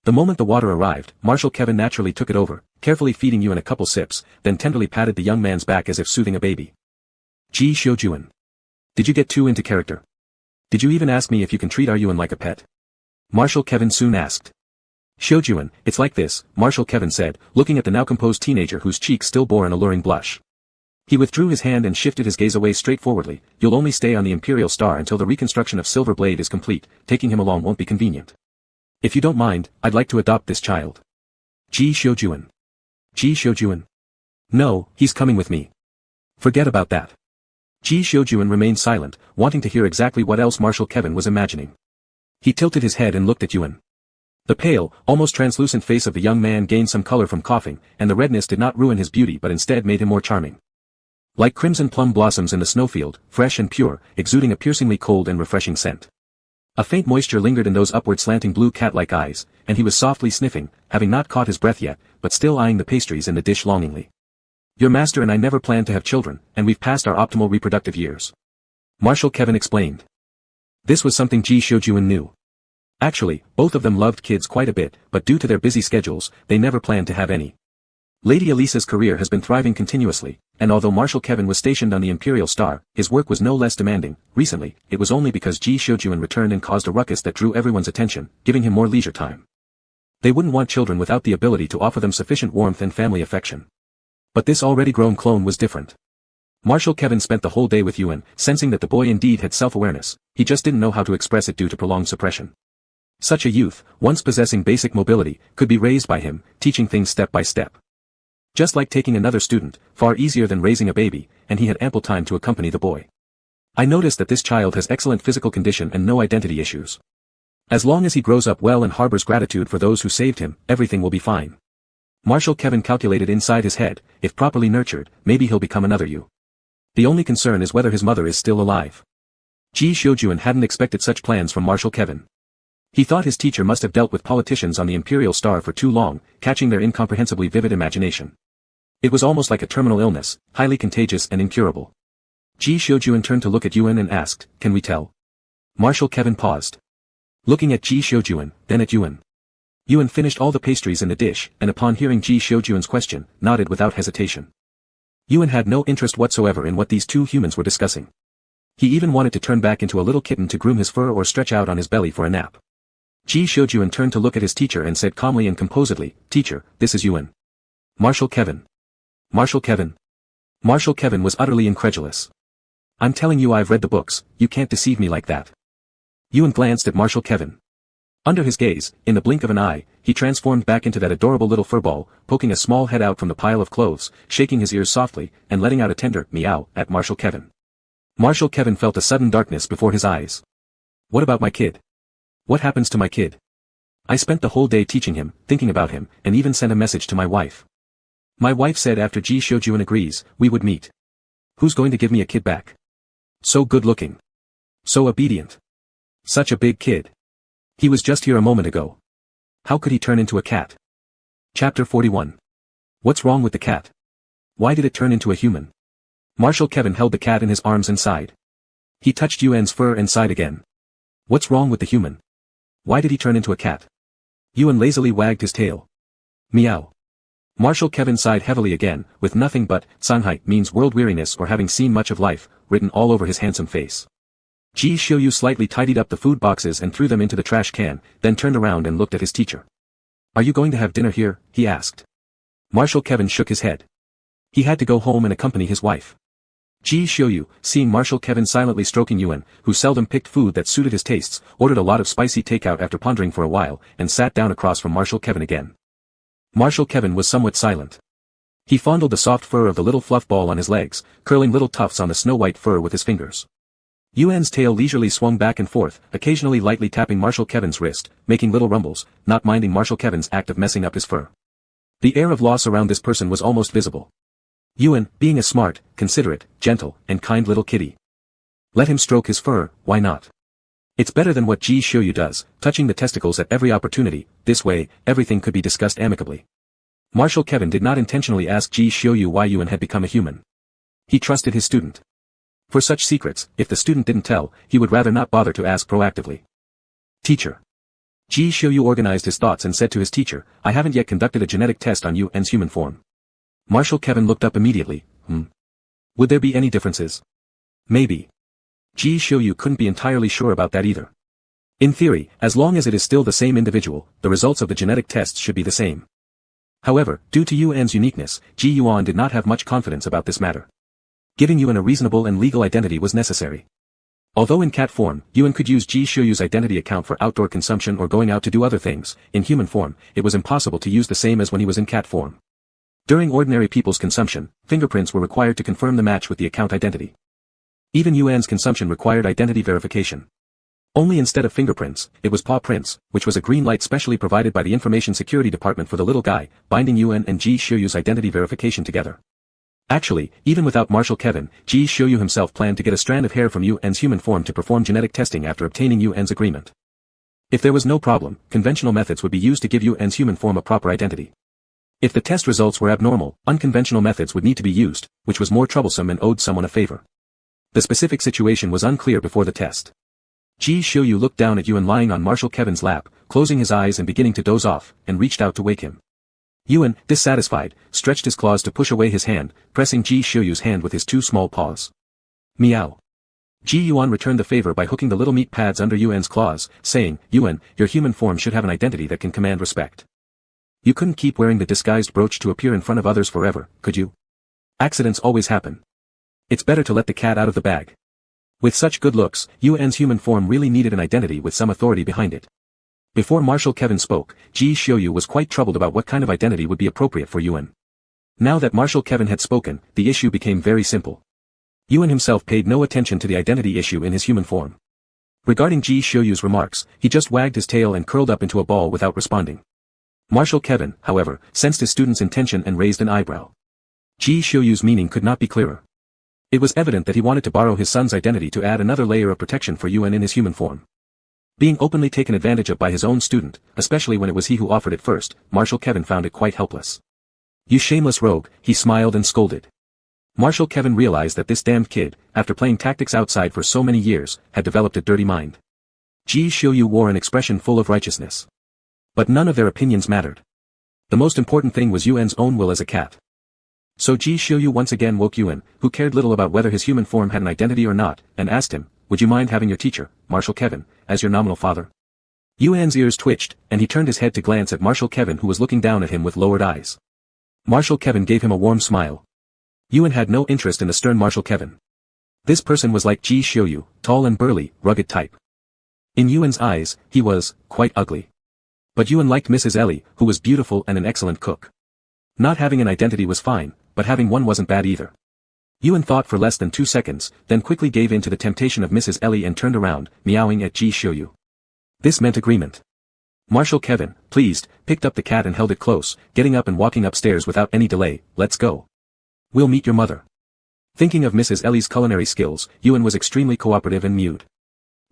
The moment the water arrived, Marshal Kevin naturally took it over, carefully feeding Ewan a couple sips, then tenderly patted the young man's back as if soothing a baby. Ji Shoujuan. Did you get too into character? Did you even ask me if you can treat our Ewan like a pet? Marshal Kevin soon asked. Shoujuan, it's like this, Marshal Kevin said, looking at the now composed teenager whose cheeks still bore an alluring blush. He withdrew his hand and shifted his gaze away straightforwardly. You'll only stay on the Imperial Star until the reconstruction of Silver Blade is complete, taking him along won't be convenient. If you don't mind, I'd like to adopt this child. Ji Shoujuan. Ji Shoujuan. No, he's coming with me. Forget about that. Ji Shoujuan remained silent, wanting to hear exactly what else Marshal Kevin was imagining. He tilted his head and looked at Ewan. The pale, almost translucent face of the young man gained some color from coughing, and the redness did not ruin his beauty but instead made him more charming. Like crimson plum blossoms in the snowfield, fresh and pure, exuding a piercingly cold and refreshing scent. A faint moisture lingered in those upward slanting blue cat-like eyes, and he was softly sniffing, having not caught his breath yet, but still eyeing the pastries in the dish longingly. Your master and I never planned to have children, and we've passed our optimal reproductive years. Marshal Kevin explained. This was something Ji Shoujuan knew. Actually, both of them loved kids quite a bit, but due to their busy schedules, they never planned to have any. Lady Elisa's career has been thriving continuously, and although Marshal Kevin was stationed on the Imperial Star, his work was no less demanding. Recently, it was only because Ji Shoujuan returned and caused a ruckus that drew everyone's attention, giving him more leisure time. They wouldn't want children without the ability to offer them sufficient warmth and family affection. But this already grown clone was different. Marshal Kevin spent the whole day with Ewan, sensing that the boy indeed had self-awareness, he just didn't know how to express it due to prolonged suppression. Such a youth, once possessing basic mobility, could be raised by him, teaching things step by step. Just like taking another student, far easier than raising a baby, and he had ample time to accompany the boy. I noticed that this child has excellent physical condition and no identity issues. As long as he grows up well and harbors gratitude for those who saved him, everything will be fine. Marshal Kevin calculated inside his head, if properly nurtured, maybe he'll become another you. The only concern is whether his mother is still alive. Ji Xiuyuan hadn't expected such plans from Marshal Kevin. He thought his teacher must have dealt with politicians on the Imperial Star for too long, catching their incomprehensibly vivid imagination. It was almost like a terminal illness, highly contagious and incurable. Ji Xiuyuan turned to look at Yuan and asked, "Can we tell?" Marshal Kevin paused. Looking at Ji Xiuyuan, then at Yuan. Yuan finished all the pastries in the dish, and upon hearing Ji Xiuyuan's question, nodded without hesitation. Yuan had no interest whatsoever in what these two humans were discussing. He even wanted to turn back into a little kitten to groom his fur or stretch out on his belly for a nap. Ji Xiuyuan turned to look at his teacher and said calmly and composedly, "Teacher, this is Yuan." Marshal Kevin. Marshal Kevin. Marshal Kevin was utterly incredulous. "I'm telling you I've read the books, you can't deceive me like that." Yuan glanced at Marshal Kevin. Under his gaze, in the blink of an eye, he transformed back into that adorable little furball, poking a small head out from the pile of clothes, shaking his ears softly, and letting out a tender meow at Marshal Kevin. Marshal Kevin felt a sudden darkness before his eyes. What about my kid? What happens to my kid? I spent the whole day teaching him, thinking about him, and even sent a message to my wife. My wife said after Ji Xiuyuan agrees, we would meet. Who's going to give me a kid back? So good looking. So obedient. Such a big kid. He was just here a moment ago. How could he turn into a cat? Chapter 41. What's wrong with the cat? Why did it turn into a human? Marshal Kevin held the cat in his arms and sighed. He touched Yuan's fur and sighed again. What's wrong with the human? Why did he turn into a cat? Yuan lazily wagged his tail. Meow. Marshal Kevin sighed heavily again, with nothing but "Sanhai" means world weariness or having seen much of life, written all over his handsome face. Ji Xiuyu slightly tidied up the food boxes and threw them into the trash can, then turned around and looked at his teacher. Are you going to have dinner here? He asked. Marshal Kevin shook his head. He had to go home and accompany his wife. Ji Xiuyu, seeing Marshal Kevin silently stroking Yuan, who seldom picked food that suited his tastes, ordered a lot of spicy takeout after pondering for a while, and sat down across from Marshal Kevin again. Marshal Kevin was somewhat silent. He fondled the soft fur of the little fluff ball on his legs, curling little tufts on the snow-white fur with his fingers. Yuan's tail leisurely swung back and forth, occasionally lightly tapping Marshal Kevin's wrist, making little rumbles, not minding Marshal Kevin's act of messing up his fur. The air of loss around this person was almost visible. Yuan, being a smart, considerate, gentle, and kind little kitty. Let him stroke his fur, why not? It's better than what Ji Xiuyu does, touching the testicles at every opportunity. This way, everything could be discussed amicably. Marshal Kevin did not intentionally ask Ji Xiuyu why Yuan had become a human. He trusted his student. For such secrets, if the student didn't tell, he would rather not bother to ask proactively. Teacher. Ji Xiuyu organized his thoughts and said to his teacher, I haven't yet conducted a genetic test on Yuan's human form. Marshal Kevin looked up immediately. Would there be any differences? Maybe. Ji Xiuyu couldn't be entirely sure about that either. In theory, as long as it is still the same individual, the results of the genetic tests should be the same. However, due to Yuan's uniqueness, Ji Yuan did not have much confidence about this matter. Giving Yuan a reasonable and legal identity was necessary. Although in cat form, Yuan could use Ji Xiuyu's identity account for outdoor consumption or going out to do other things, in human form, it was impossible to use the same as when he was in cat form. During ordinary people's consumption, fingerprints were required to confirm the match with the account identity. Even Yuan's consumption required identity verification. Only instead of fingerprints, it was paw prints, which was a green light specially provided by the Information Security Department for the little guy, binding Yuan and Ji Xiuyu's identity verification together. Actually, even without Marshal Kevin, Ji Xiuyu himself planned to get a strand of hair from Yuan's human form to perform genetic testing after obtaining Yuan's agreement. If there was no problem, conventional methods would be used to give Yuan's human form a proper identity. If the test results were abnormal, unconventional methods would need to be used, which was more troublesome and owed someone a favor. The specific situation was unclear before the test. Ji Xiuyu looked down at Yuan lying on Marshal Kevin's lap, closing his eyes and beginning to doze off, and reached out to wake him. Yuan, dissatisfied, stretched his claws to push away his hand, pressing Ji Xiuyu's hand with his two small paws. Meow. Ji Yuan returned the favor by hooking the little meat pads under Yuan's claws, saying, Yuan, your human form should have an identity that can command respect. You couldn't keep wearing the disguised brooch to appear in front of others forever, could you? Accidents always happen. It's better to let the cat out of the bag. With such good looks, Yuan's human form really needed an identity with some authority behind it. Before Marshal Kevin spoke, Ji Xiuyu was quite troubled about what kind of identity would be appropriate for Yuan. Now that Marshal Kevin had spoken, the issue became very simple. Yuan himself paid no attention to the identity issue in his human form. Regarding Ji Xiuyu's remarks, he just wagged his tail and curled up into a ball without responding. Marshal Kevin, however, sensed his student's intention and raised an eyebrow. Ji Xiuyu's meaning could not be clearer. It was evident that he wanted to borrow his son's identity to add another layer of protection for Yuan in his human form. Being openly taken advantage of by his own student, especially when it was he who offered it first, Marshal Kevin found it quite helpless. "You shameless rogue," he smiled and scolded. Marshal Kevin realized that this damned kid, after playing tactics outside for so many years, had developed a dirty mind. Ji Xiuyu wore an expression full of righteousness. But none of their opinions mattered. The most important thing was Yuan's own will as a cat. So Ji Xiuyu once again woke Yuan, who cared little about whether his human form had an identity or not, and asked him, "Would you mind having your teacher, Marshal Kevin, as your nominal father?" Yuan's ears twitched, and he turned his head to glance at Marshal Kevin, who was looking down at him with lowered eyes. Marshal Kevin gave him a warm smile. Yuan had no interest in the stern Marshal Kevin. This person was like Ji Xiuyu, tall and burly, rugged type. In Yuan's eyes, he was quite ugly. But Yuan liked Mrs. Ellie, who was beautiful and an excellent cook. Not having an identity was fine, but having one wasn't bad either. Yuan thought for less than 2 seconds, then quickly gave in to the temptation of Mrs. Ellie and turned around, meowing at Ji Xiuyu. This meant agreement. Marshal Kevin, pleased, picked up the cat and held it close, getting up and walking upstairs without any delay. "Let's go. We'll meet your mother." Thinking of Mrs. Ellie's culinary skills, Yuan was extremely cooperative and mewed.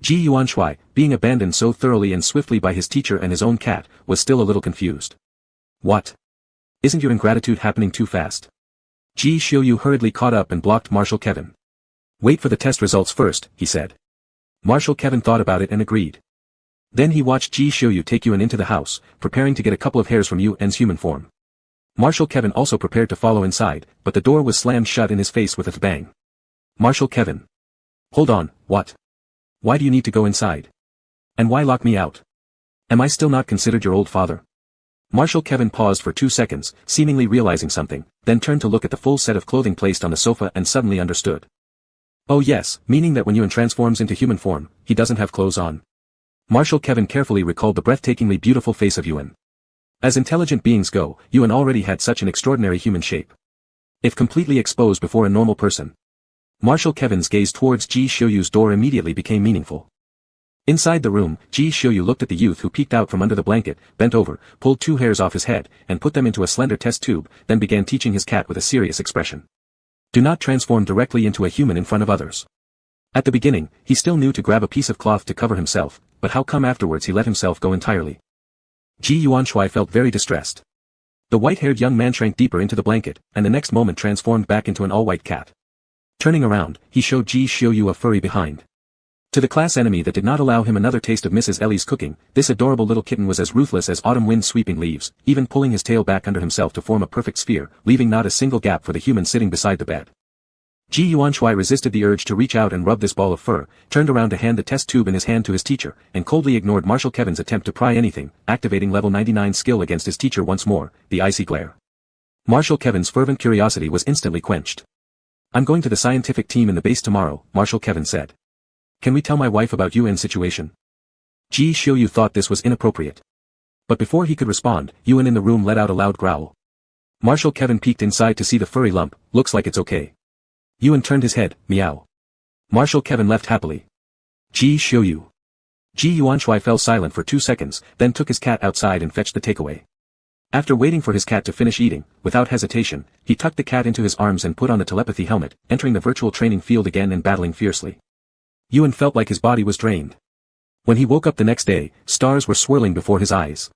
Ji Yuanshui, being abandoned so thoroughly and swiftly by his teacher and his own cat, was still a little confused. "What? Isn't your ingratitude happening too fast?" Ji Xiuyu hurriedly caught up and blocked Marshal Kevin. "Wait for the test results first," he said. Marshal Kevin thought about it and agreed. Then he watched Ji Xiuyu take Yuan into the house, preparing to get a couple of hairs from Yuan's human form. Marshal Kevin also prepared to follow inside, but the door was slammed shut in his face with a bang. "Marshal Kevin. Hold on, what? Why do you need to go inside? And why lock me out? Am I still not considered your old father?" Marshal Kevin paused for 2 seconds, seemingly realizing something, then turned to look at the full set of clothing placed on the sofa and suddenly understood. "Oh yes, meaning that when Yuan transforms into human form, he doesn't have clothes on." Marshal Kevin carefully recalled the breathtakingly beautiful face of Yuan. As intelligent beings go, Yuan already had such an extraordinary human shape. If completely exposed before a normal person. Marshal Kevin's gaze towards Ji Xiuyu's door immediately became meaningful. Inside the room, Ji Xiuyu looked at the youth who peeked out from under the blanket, bent over, pulled 2 hairs off his head, and put them into a slender test tube, then began teaching his cat with a serious expression. "Do not transform directly into a human in front of others." At the beginning, he still knew to grab a piece of cloth to cover himself, but how come afterwards he let himself go entirely? Ji Yuanshui felt very distressed. The white-haired young man shrank deeper into the blanket, and the next moment transformed back into an all-white cat. Turning around, he showed Ji Xiuyu a furry behind. To the class enemy that did not allow him another taste of Mrs. Ellie's cooking, this adorable little kitten was as ruthless as autumn wind sweeping leaves, even pulling his tail back under himself to form a perfect sphere, leaving not a single gap for the human sitting beside the bed. Ji Yuanshui resisted the urge to reach out and rub this ball of fur, turned around to hand the test tube in his hand to his teacher, and coldly ignored Marshal Kevin's attempt to pry anything, activating level 99 skill against his teacher once more, the icy glare. Marshal Kevin's fervent curiosity was instantly quenched. "I'm going to the scientific team in the base tomorrow," Marshal Kevin said. "Can we tell my wife about Yuan's situation?" Ji Xiuyu thought this was inappropriate. But before he could respond, Yuan in the room let out a loud growl. Marshal Kevin peeked inside to see the furry lump. "Looks like it's okay." Yuan turned his head, meow. Marshal Kevin left happily. Ji Xiuyu. Ji Yuanshui fell silent for 2 seconds, then took his cat outside and fetched the takeaway. After waiting for his cat to finish eating, without hesitation, he tucked the cat into his arms and put on the telepathy helmet, entering the virtual training field again and battling fiercely. Yuan felt like his body was drained. When he woke up the next day, stars were swirling before his eyes.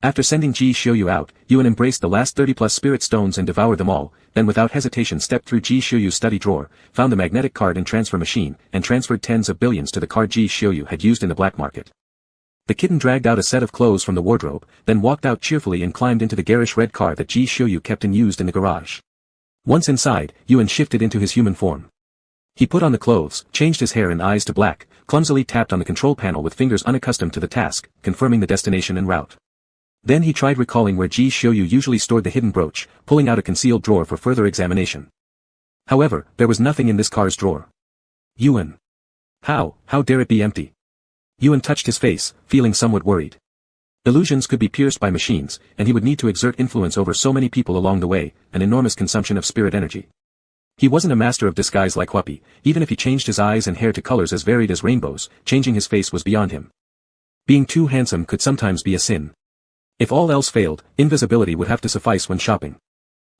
After sending Ji Xiuyu out, Yuan embraced the last 30+ spirit stones and devoured them all, then without hesitation stepped through Ji Xiuyu's study drawer, found the magnetic card and transfer machine, and transferred tens of billions to the card Ji Xiuyu had used in the black market. The kitten dragged out a set of clothes from the wardrobe, then walked out cheerfully and climbed into the garish red car that Ji Xiuyu kept and used in the garage. Once inside, Yuan shifted into his human form. He put on the clothes, changed his hair and eyes to black, clumsily tapped on the control panel with fingers unaccustomed to the task, confirming the destination and route. Then he tried recalling where Ji Xiuyu usually stored the hidden brooch, pulling out a concealed drawer for further examination. However, there was nothing in this car's drawer. Yuan. How dare it be empty? Yuan touched his face, feeling somewhat worried. Illusions could be pierced by machines, and he would need to exert influence over so many people along the way, an enormous consumption of spirit energy. He wasn't a master of disguise like Huapi. Even if he changed his eyes and hair to colors as varied as rainbows, changing his face was beyond him. Being too handsome could sometimes be a sin. If all else failed, invisibility would have to suffice when shopping.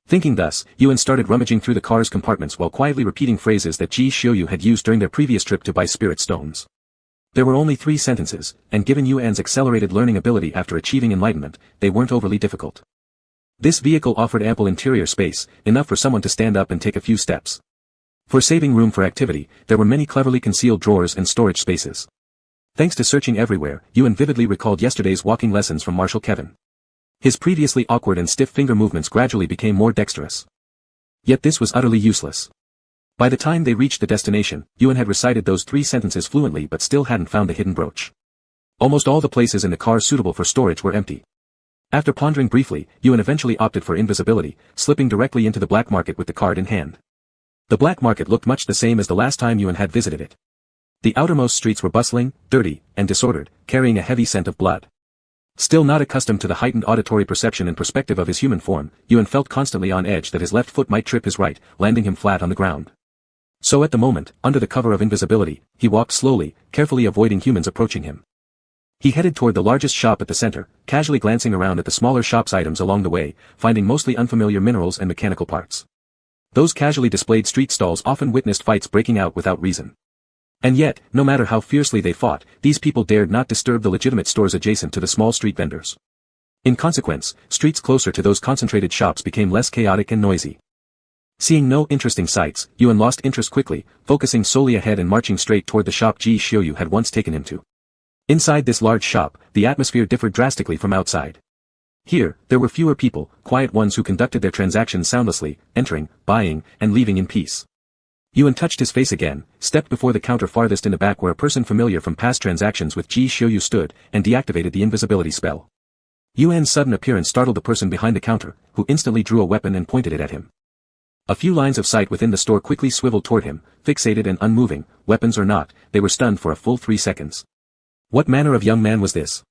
Thinking thus, Yuan started rummaging through the car's compartments while quietly repeating phrases that Ji Xiuyu had used during their previous trip to buy spirit stones. There were only 3 sentences, and given Yuan's accelerated learning ability after achieving enlightenment, they weren't overly difficult. This vehicle offered ample interior space, enough for someone to stand up and take a few steps. For saving room for activity, there were many cleverly concealed drawers and storage spaces. Thanks to searching everywhere, Yuan vividly recalled yesterday's walking lessons from Marshal Kevin. His previously awkward and stiff finger movements gradually became more dexterous. Yet this was utterly useless. By the time they reached the destination, Yuan had recited those 3 sentences fluently but still hadn't found the hidden brooch. Almost all the places in the car suitable for storage were empty. After pondering briefly, Yuan eventually opted for invisibility, slipping directly into the black market with the card in hand. The black market looked much the same as the last time Yuan had visited it. The outermost streets were bustling, dirty, and disordered, carrying a heavy scent of blood. Still not accustomed to the heightened auditory perception and perspective of his human form, Yuan felt constantly on edge that his left foot might trip his right, landing him flat on the ground. So at the moment, under the cover of invisibility, he walked slowly, carefully avoiding humans approaching him. He headed toward the largest shop at the center, casually glancing around at the smaller shop's items along the way, finding mostly unfamiliar minerals and mechanical parts. Those casually displayed street stalls often witnessed fights breaking out without reason. And yet, no matter how fiercely they fought, these people dared not disturb the legitimate stores adjacent to the small street vendors. In consequence, streets closer to those concentrated shops became less chaotic and noisy. Seeing no interesting sights, Yuan lost interest quickly, focusing solely ahead and marching straight toward the shop Ji Xiuyu had once taken him to. Inside this large shop, the atmosphere differed drastically from outside. Here, there were fewer people, quiet ones who conducted their transactions soundlessly, entering, buying, and leaving in peace. Yuan touched his face again, stepped before the counter farthest in the back where a person familiar from past transactions with Ji Xiuyu stood, and deactivated the invisibility spell. Yuan's sudden appearance startled the person behind the counter, who instantly drew a weapon and pointed it at him. A few lines of sight within the store quickly swiveled toward him, fixated and unmoving, weapons or not, they were stunned for a full 3 seconds. What manner of young man was this?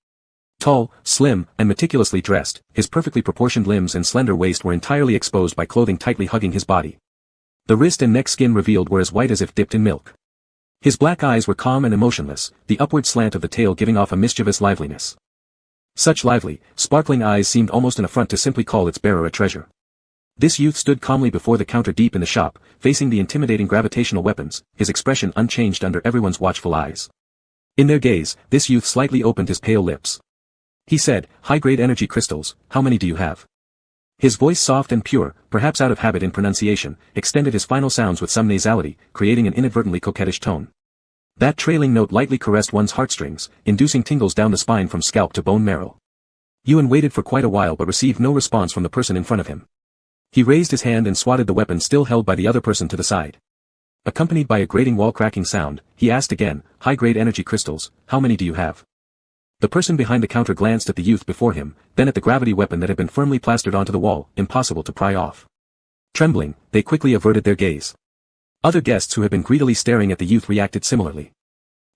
Tall, slim, and meticulously dressed, his perfectly proportioned limbs and slender waist were entirely exposed by clothing tightly hugging his body. The wrist and neck skin revealed were as white as if dipped in milk. His black eyes were calm and emotionless, the upward slant of the tail giving off a mischievous liveliness. Such lively, sparkling eyes seemed almost an affront to simply call its bearer a treasure. This youth stood calmly before the counter deep in the shop, facing the intimidating gravitational weapons, his expression unchanged under everyone's watchful eyes. In their gaze, this youth slightly opened his pale lips. He said, "High-grade energy crystals, how many do you have?" His voice soft and pure, perhaps out of habit in pronunciation, extended his final sounds with some nasality, creating an inadvertently coquettish tone. That trailing note lightly caressed one's heartstrings, inducing tingles down the spine from scalp to bone marrow. Yuan waited for quite a while but received no response from the person in front of him. He raised his hand and swatted the weapon still held by the other person to the side. Accompanied by a grating wall-cracking sound, he asked again, "High-grade energy crystals, how many do you have?" The person behind the counter glanced at the youth before him, then at the gravity weapon that had been firmly plastered onto the wall, impossible to pry off. Trembling, they quickly averted their gaze. Other guests who had been greedily staring at the youth reacted similarly.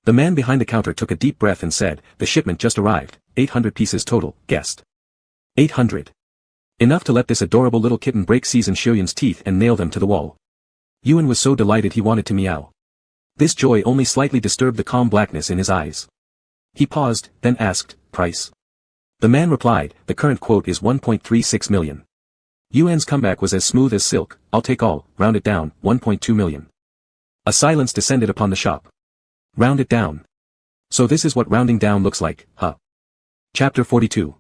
The man behind the counter took a deep breath and said, "The shipment just arrived, 800 pieces total, guest." 800. Enough to let this adorable little kitten break Season Xiuyun's teeth and nail them to the wall. Yuan was so delighted he wanted to meow. This joy only slightly disturbed the calm blackness in his eyes. He paused, then asked, "Price?" The man replied, "The current quote is 1.36 million. Yuan's comeback was as smooth as silk, "I'll take all, round it down, 1.2 million. A silence descended upon the shop. Round it down. So this is what rounding down looks like, huh? Chapter 42.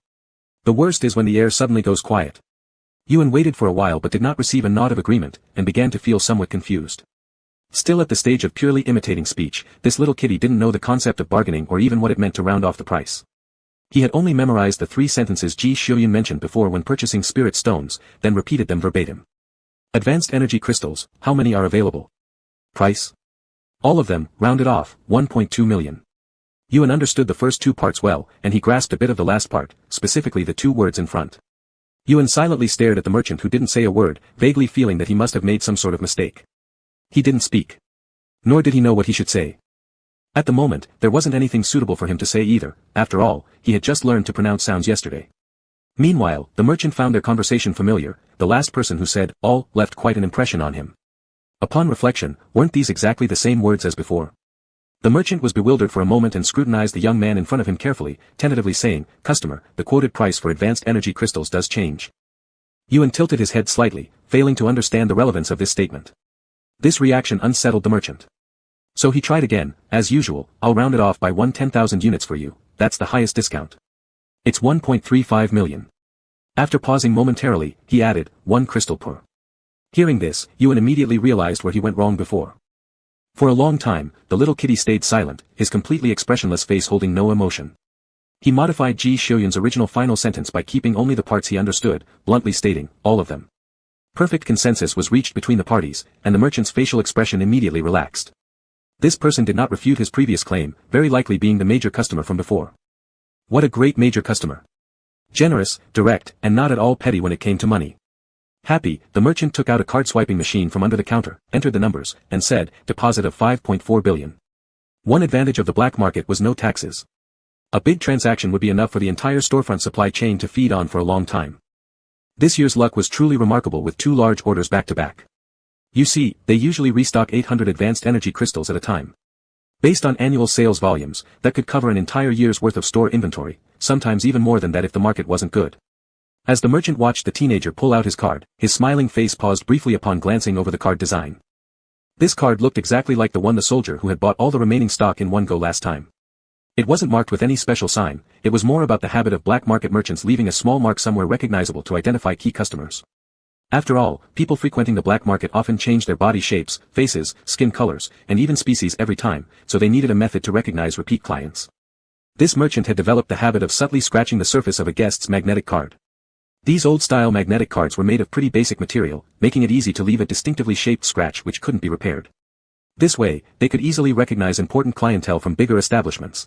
The worst is when the air suddenly goes quiet. Yuan waited for a while but did not receive a nod of agreement, and began to feel somewhat confused. Still at the stage of purely imitating speech, this little kitty didn't know the concept of bargaining or even what it meant to round off the price. He had only memorized the 3 sentences Ji Xiuyun mentioned before when purchasing spirit stones, then repeated them verbatim. Advanced energy crystals, how many are available? Price? All of them, rounded off, 1.2 million. Yuan understood the first 2 parts well, and he grasped a bit of the last part, specifically the 2 words in front. Yuan silently stared at the merchant who didn't say a word, vaguely feeling that he must have made some sort of mistake. He didn't speak. Nor did he know what he should say. At the moment, there wasn't anything suitable for him to say either, after all, he had just learned to pronounce sounds yesterday. Meanwhile, the merchant found their conversation familiar, the last person who said, "all," left quite an impression on him. Upon reflection, weren't these exactly the same words as before? The merchant was bewildered for a moment and scrutinized the young man in front of him carefully, tentatively saying, "Customer, the quoted price for advanced energy crystals does change." Yuan tilted his head slightly, failing to understand the relevance of this statement. This reaction unsettled the merchant. So he tried again, as usual, "I'll round it off by 10,000 units for you, that's the highest discount. It's 1.35 million. After pausing momentarily, he added, 1 crystal per." Hearing this, Yuan immediately realized where he went wrong before. For a long time, the little kitty stayed silent, his completely expressionless face holding no emotion. He modified Ji Xiuyun's original final sentence by keeping only the parts he understood, bluntly stating, "all of them." Perfect consensus was reached between the parties, and the merchant's facial expression immediately relaxed. This person did not refute his previous claim, very likely being the major customer from before. What a great major customer. Generous, direct, and not at all petty when it came to money. Happy, the merchant took out a card-swiping machine from under the counter, entered the numbers, and said, "Deposit of 5.4 billion. One advantage of the black market was no taxes. A big transaction would be enough for the entire storefront supply chain to feed on for a long time." This year's luck was truly remarkable with 2 large orders back-to-back. You see, they usually restock 800 advanced energy crystals at a time. Based on annual sales volumes, that could cover an entire year's worth of store inventory, sometimes even more than that if the market wasn't good. As the merchant watched the teenager pull out his card, his smiling face paused briefly upon glancing over the card design. This card looked exactly like the one the soldier who had bought all the remaining stock in one go last time. It wasn't marked with any special sign, it was more about the habit of black market merchants leaving a small mark somewhere recognizable to identify key customers. After all, people frequenting the black market often change their body shapes, faces, skin colors, and even species every time, so they needed a method to recognize repeat clients. This merchant had developed the habit of subtly scratching the surface of a guest's magnetic card. These old-style magnetic cards were made of pretty basic material, making it easy to leave a distinctively shaped scratch which couldn't be repaired. This way, they could easily recognize important clientele from bigger establishments.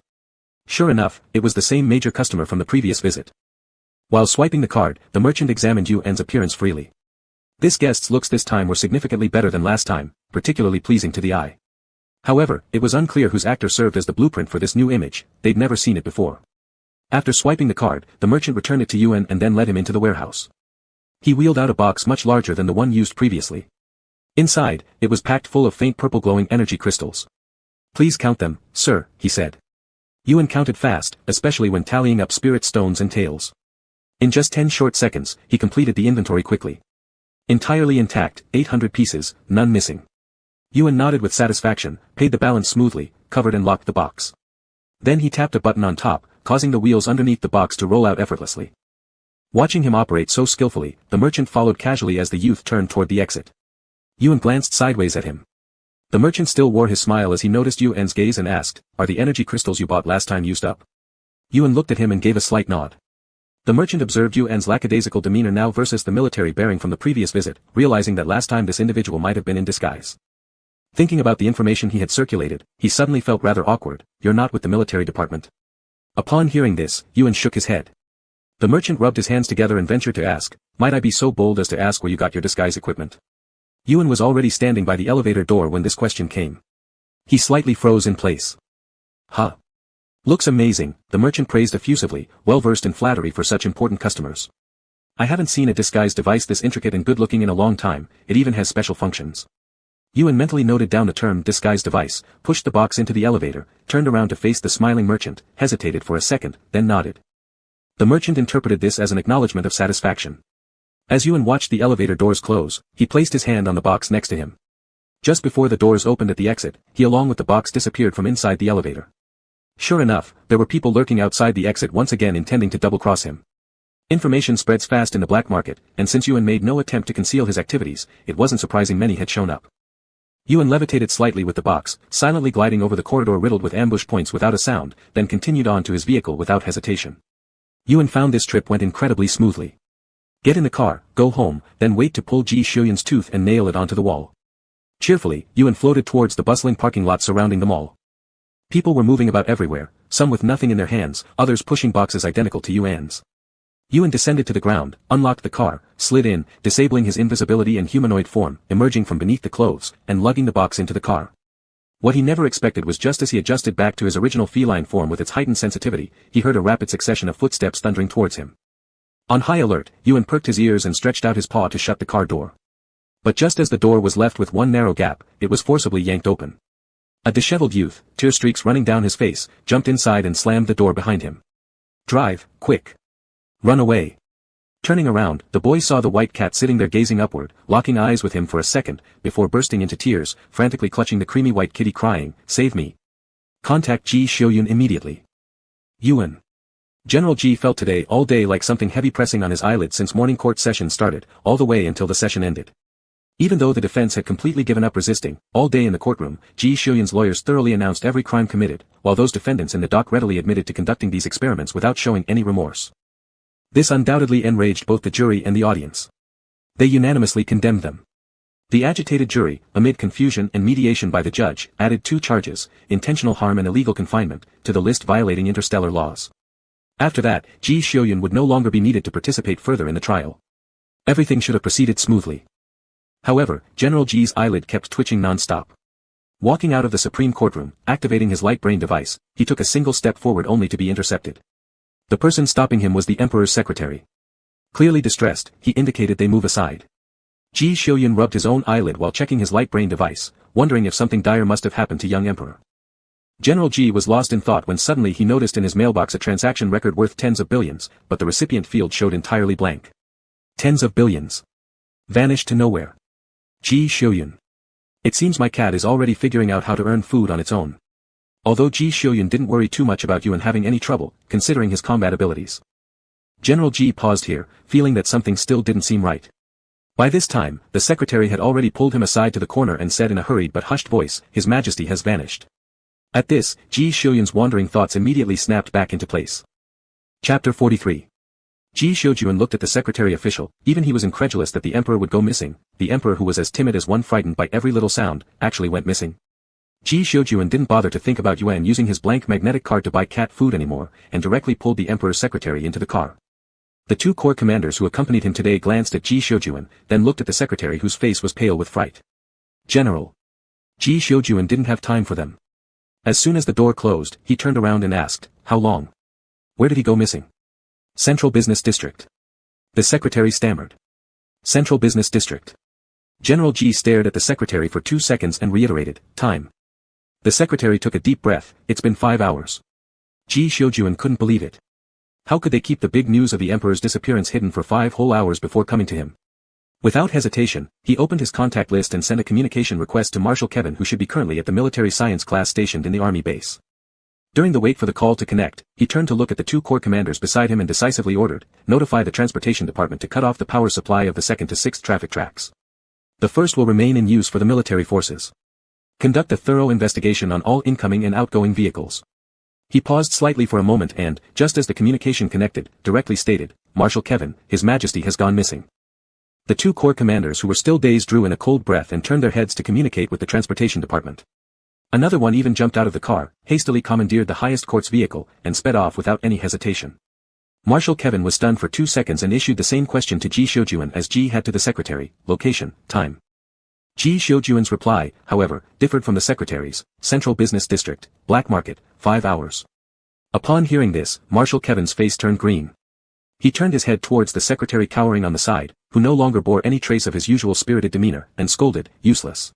Sure enough, it was the same major customer from the previous visit. While swiping the card, the merchant examined Yuan's appearance freely. This guest's looks this time were significantly better than last time, particularly pleasing to the eye. However, it was unclear whose actor served as the blueprint for this new image, they'd never seen it before. After swiping the card, the merchant returned it to Yuan and then led him into the warehouse. He wheeled out a box much larger than the one used previously. Inside, it was packed full of faint purple glowing energy crystals. "Please count them, sir," he said. Yuan counted fast, especially when tallying up spirit stones and tails. In just 10 short seconds, he completed the inventory quickly. Entirely intact, 800 pieces, none missing. Yuan nodded with satisfaction, paid the balance smoothly, covered and locked the box. Then he tapped a button on top, causing the wheels underneath the box to roll out effortlessly. Watching him operate so skillfully, the merchant followed casually as the youth turned toward the exit. Yuan glanced sideways at him. The merchant still wore his smile as he noticed Yuan's gaze and asked, "Are the energy crystals you bought last time used up?" Yuan looked at him and gave a slight nod. The merchant observed Yuan's lackadaisical demeanor now versus the military bearing from the previous visit, realizing that last time this individual might have been in disguise. Thinking about the information he had circulated, he suddenly felt rather awkward. "You're not with the military department?" Upon hearing this, Yuan shook his head. The merchant rubbed his hands together and ventured to ask, "Might I be so bold as to ask where you got your disguise equipment?" Yuan was already standing by the elevator door when this question came. He slightly froze in place. "Huh. Looks amazing," the merchant praised effusively, well versed in flattery for such important customers. "I haven't seen a disguise device this intricate and good-looking in a long time, it even has special functions." Yuan mentally noted down the term disguise device, pushed the box into the elevator, turned around to face the smiling merchant, hesitated for a second, then nodded. The merchant interpreted this as an acknowledgement of satisfaction. As Yuan watched the elevator doors close, he placed his hand on the box next to him. Just before the doors opened at the exit, he along with the box disappeared from inside the elevator. Sure enough, there were people lurking outside the exit once again intending to double-cross him. Information spreads fast in the black market, and since Yuan made no attempt to conceal his activities, it wasn't surprising many had shown up. Yuan levitated slightly with the box, silently gliding over the corridor riddled with ambush points without a sound, then continued on to his vehicle without hesitation. Yuan found this trip went incredibly smoothly. Get in the car, go home, then wait to pull Ji Xiuyun's tooth and nail it onto the wall. Cheerfully, Yuan floated towards the bustling parking lot surrounding the mall. People were moving about everywhere, some with nothing in their hands, others pushing boxes identical to Yuan's. Yuan descended to the ground, unlocked the car, slid in, disabling his invisibility and humanoid form, emerging from beneath the clothes, and lugging the box into the car. What he never expected was just as he adjusted back to his original feline form with its heightened sensitivity, he heard a rapid succession of footsteps thundering towards him. On high alert, Yuan perked his ears and stretched out his paw to shut the car door. But just as the door was left with one narrow gap, it was forcibly yanked open. A disheveled youth, tear streaks running down his face, jumped inside and slammed the door behind him. "Drive, quick. Run away." Turning around, the boy saw the white cat sitting there gazing upward, locking eyes with him for a second, before bursting into tears, frantically clutching the creamy white kitty crying, "Save me. Contact Ji Xiuyun immediately." Yuan. General Ji felt today all day like something heavy pressing on his eyelids since morning court session started, all the way until the session ended. Even though the defense had completely given up resisting, all day in the courtroom, Ji Xiuyun's lawyers thoroughly announced every crime committed, while those defendants in the dock readily admitted to conducting these experiments without showing any remorse. This undoubtedly enraged both the jury and the audience. They unanimously condemned them. The agitated jury, amid confusion and mediation by the judge, added 2 charges, intentional harm and illegal confinement, to the list violating interstellar laws. After that, Ji Xiuyun would no longer be needed to participate further in the trial. Everything should have proceeded smoothly. However, General Ji's eyelid kept twitching non-stop. Walking out of the Supreme Courtroom, activating his light brain device, he took a single step forward only to be intercepted. The person stopping him was the Emperor's secretary. Clearly distressed, he indicated they move aside. Ji Xiuyun rubbed his own eyelid while checking his light brain device, wondering if something dire must have happened to young Emperor. General Ji was lost in thought when suddenly he noticed in his mailbox a transaction record worth tens of billions, but the recipient field showed entirely blank. Tens of billions. Vanished to nowhere. Ji Xiuyun. It seems my cat is already figuring out how to earn food on its own. Although Ji Xiuyun didn't worry too much about Yuan having any trouble, considering his combat abilities. General Ji paused here, feeling that something still didn't seem right. By this time, the secretary had already pulled him aside to the corner and said in a hurried but hushed voice, "His Majesty has vanished." At this, Ji Xiuyun's wandering thoughts immediately snapped back into place. Chapter 43. Ji Xiuyun looked at the secretary official, even he was incredulous that the Emperor would go missing. The Emperor, who was as timid as one frightened by every little sound, actually went missing. Ji Xiuyun didn't bother to think about Yuan using his blank magnetic card to buy cat food anymore, and directly pulled the Emperor's secretary into the car. The 2 corps commanders who accompanied him today glanced at Ji Xiuyun, then looked at the secretary whose face was pale with fright. "General." Ji Xiuyun didn't have time for them. As soon as the door closed, he turned around and asked, "How long? Where did he go missing?" "Central Business District." The secretary stammered. "Central Business District." General Ji stared at the secretary for 2 seconds and reiterated, "Time." The secretary took a deep breath. "It's been 5 hours. Ji Xiuyun couldn't believe it. How could they keep the big news of the Emperor's disappearance hidden for 5 whole hours before coming to him? Without hesitation, he opened his contact list and sent a communication request to Marshal Kevin, who should be currently at the military science class stationed in the army base. During the wait for the call to connect, he turned to look at the 2 corps commanders beside him and decisively ordered, "Notify the transportation department to cut off the power supply of the 2nd to 6th traffic tracks. The first will remain in use for the military forces. Conduct a thorough investigation on all incoming and outgoing vehicles." He paused slightly for a moment and, just as the communication connected, directly stated, "Marshal Kevin, His Majesty has gone missing." The 2 corps commanders who were still dazed drew in a cold breath and turned their heads to communicate with the transportation department. Another one even jumped out of the car, hastily commandeered the highest court's vehicle, and sped off without any hesitation. Marshal Kevin was stunned for 2 seconds and issued the same question to Ji Xiuyun as Ji had to the secretary, "Location, time." Ji Xiuyun's reply, however, differed from the secretary's, "Central Business District, Black Market, 5 hours. Upon hearing this, Marshal Kevin's face turned green. He turned his head towards the secretary cowering on the side, who no longer bore any trace of his usual spirited demeanor, and scolded, "Useless.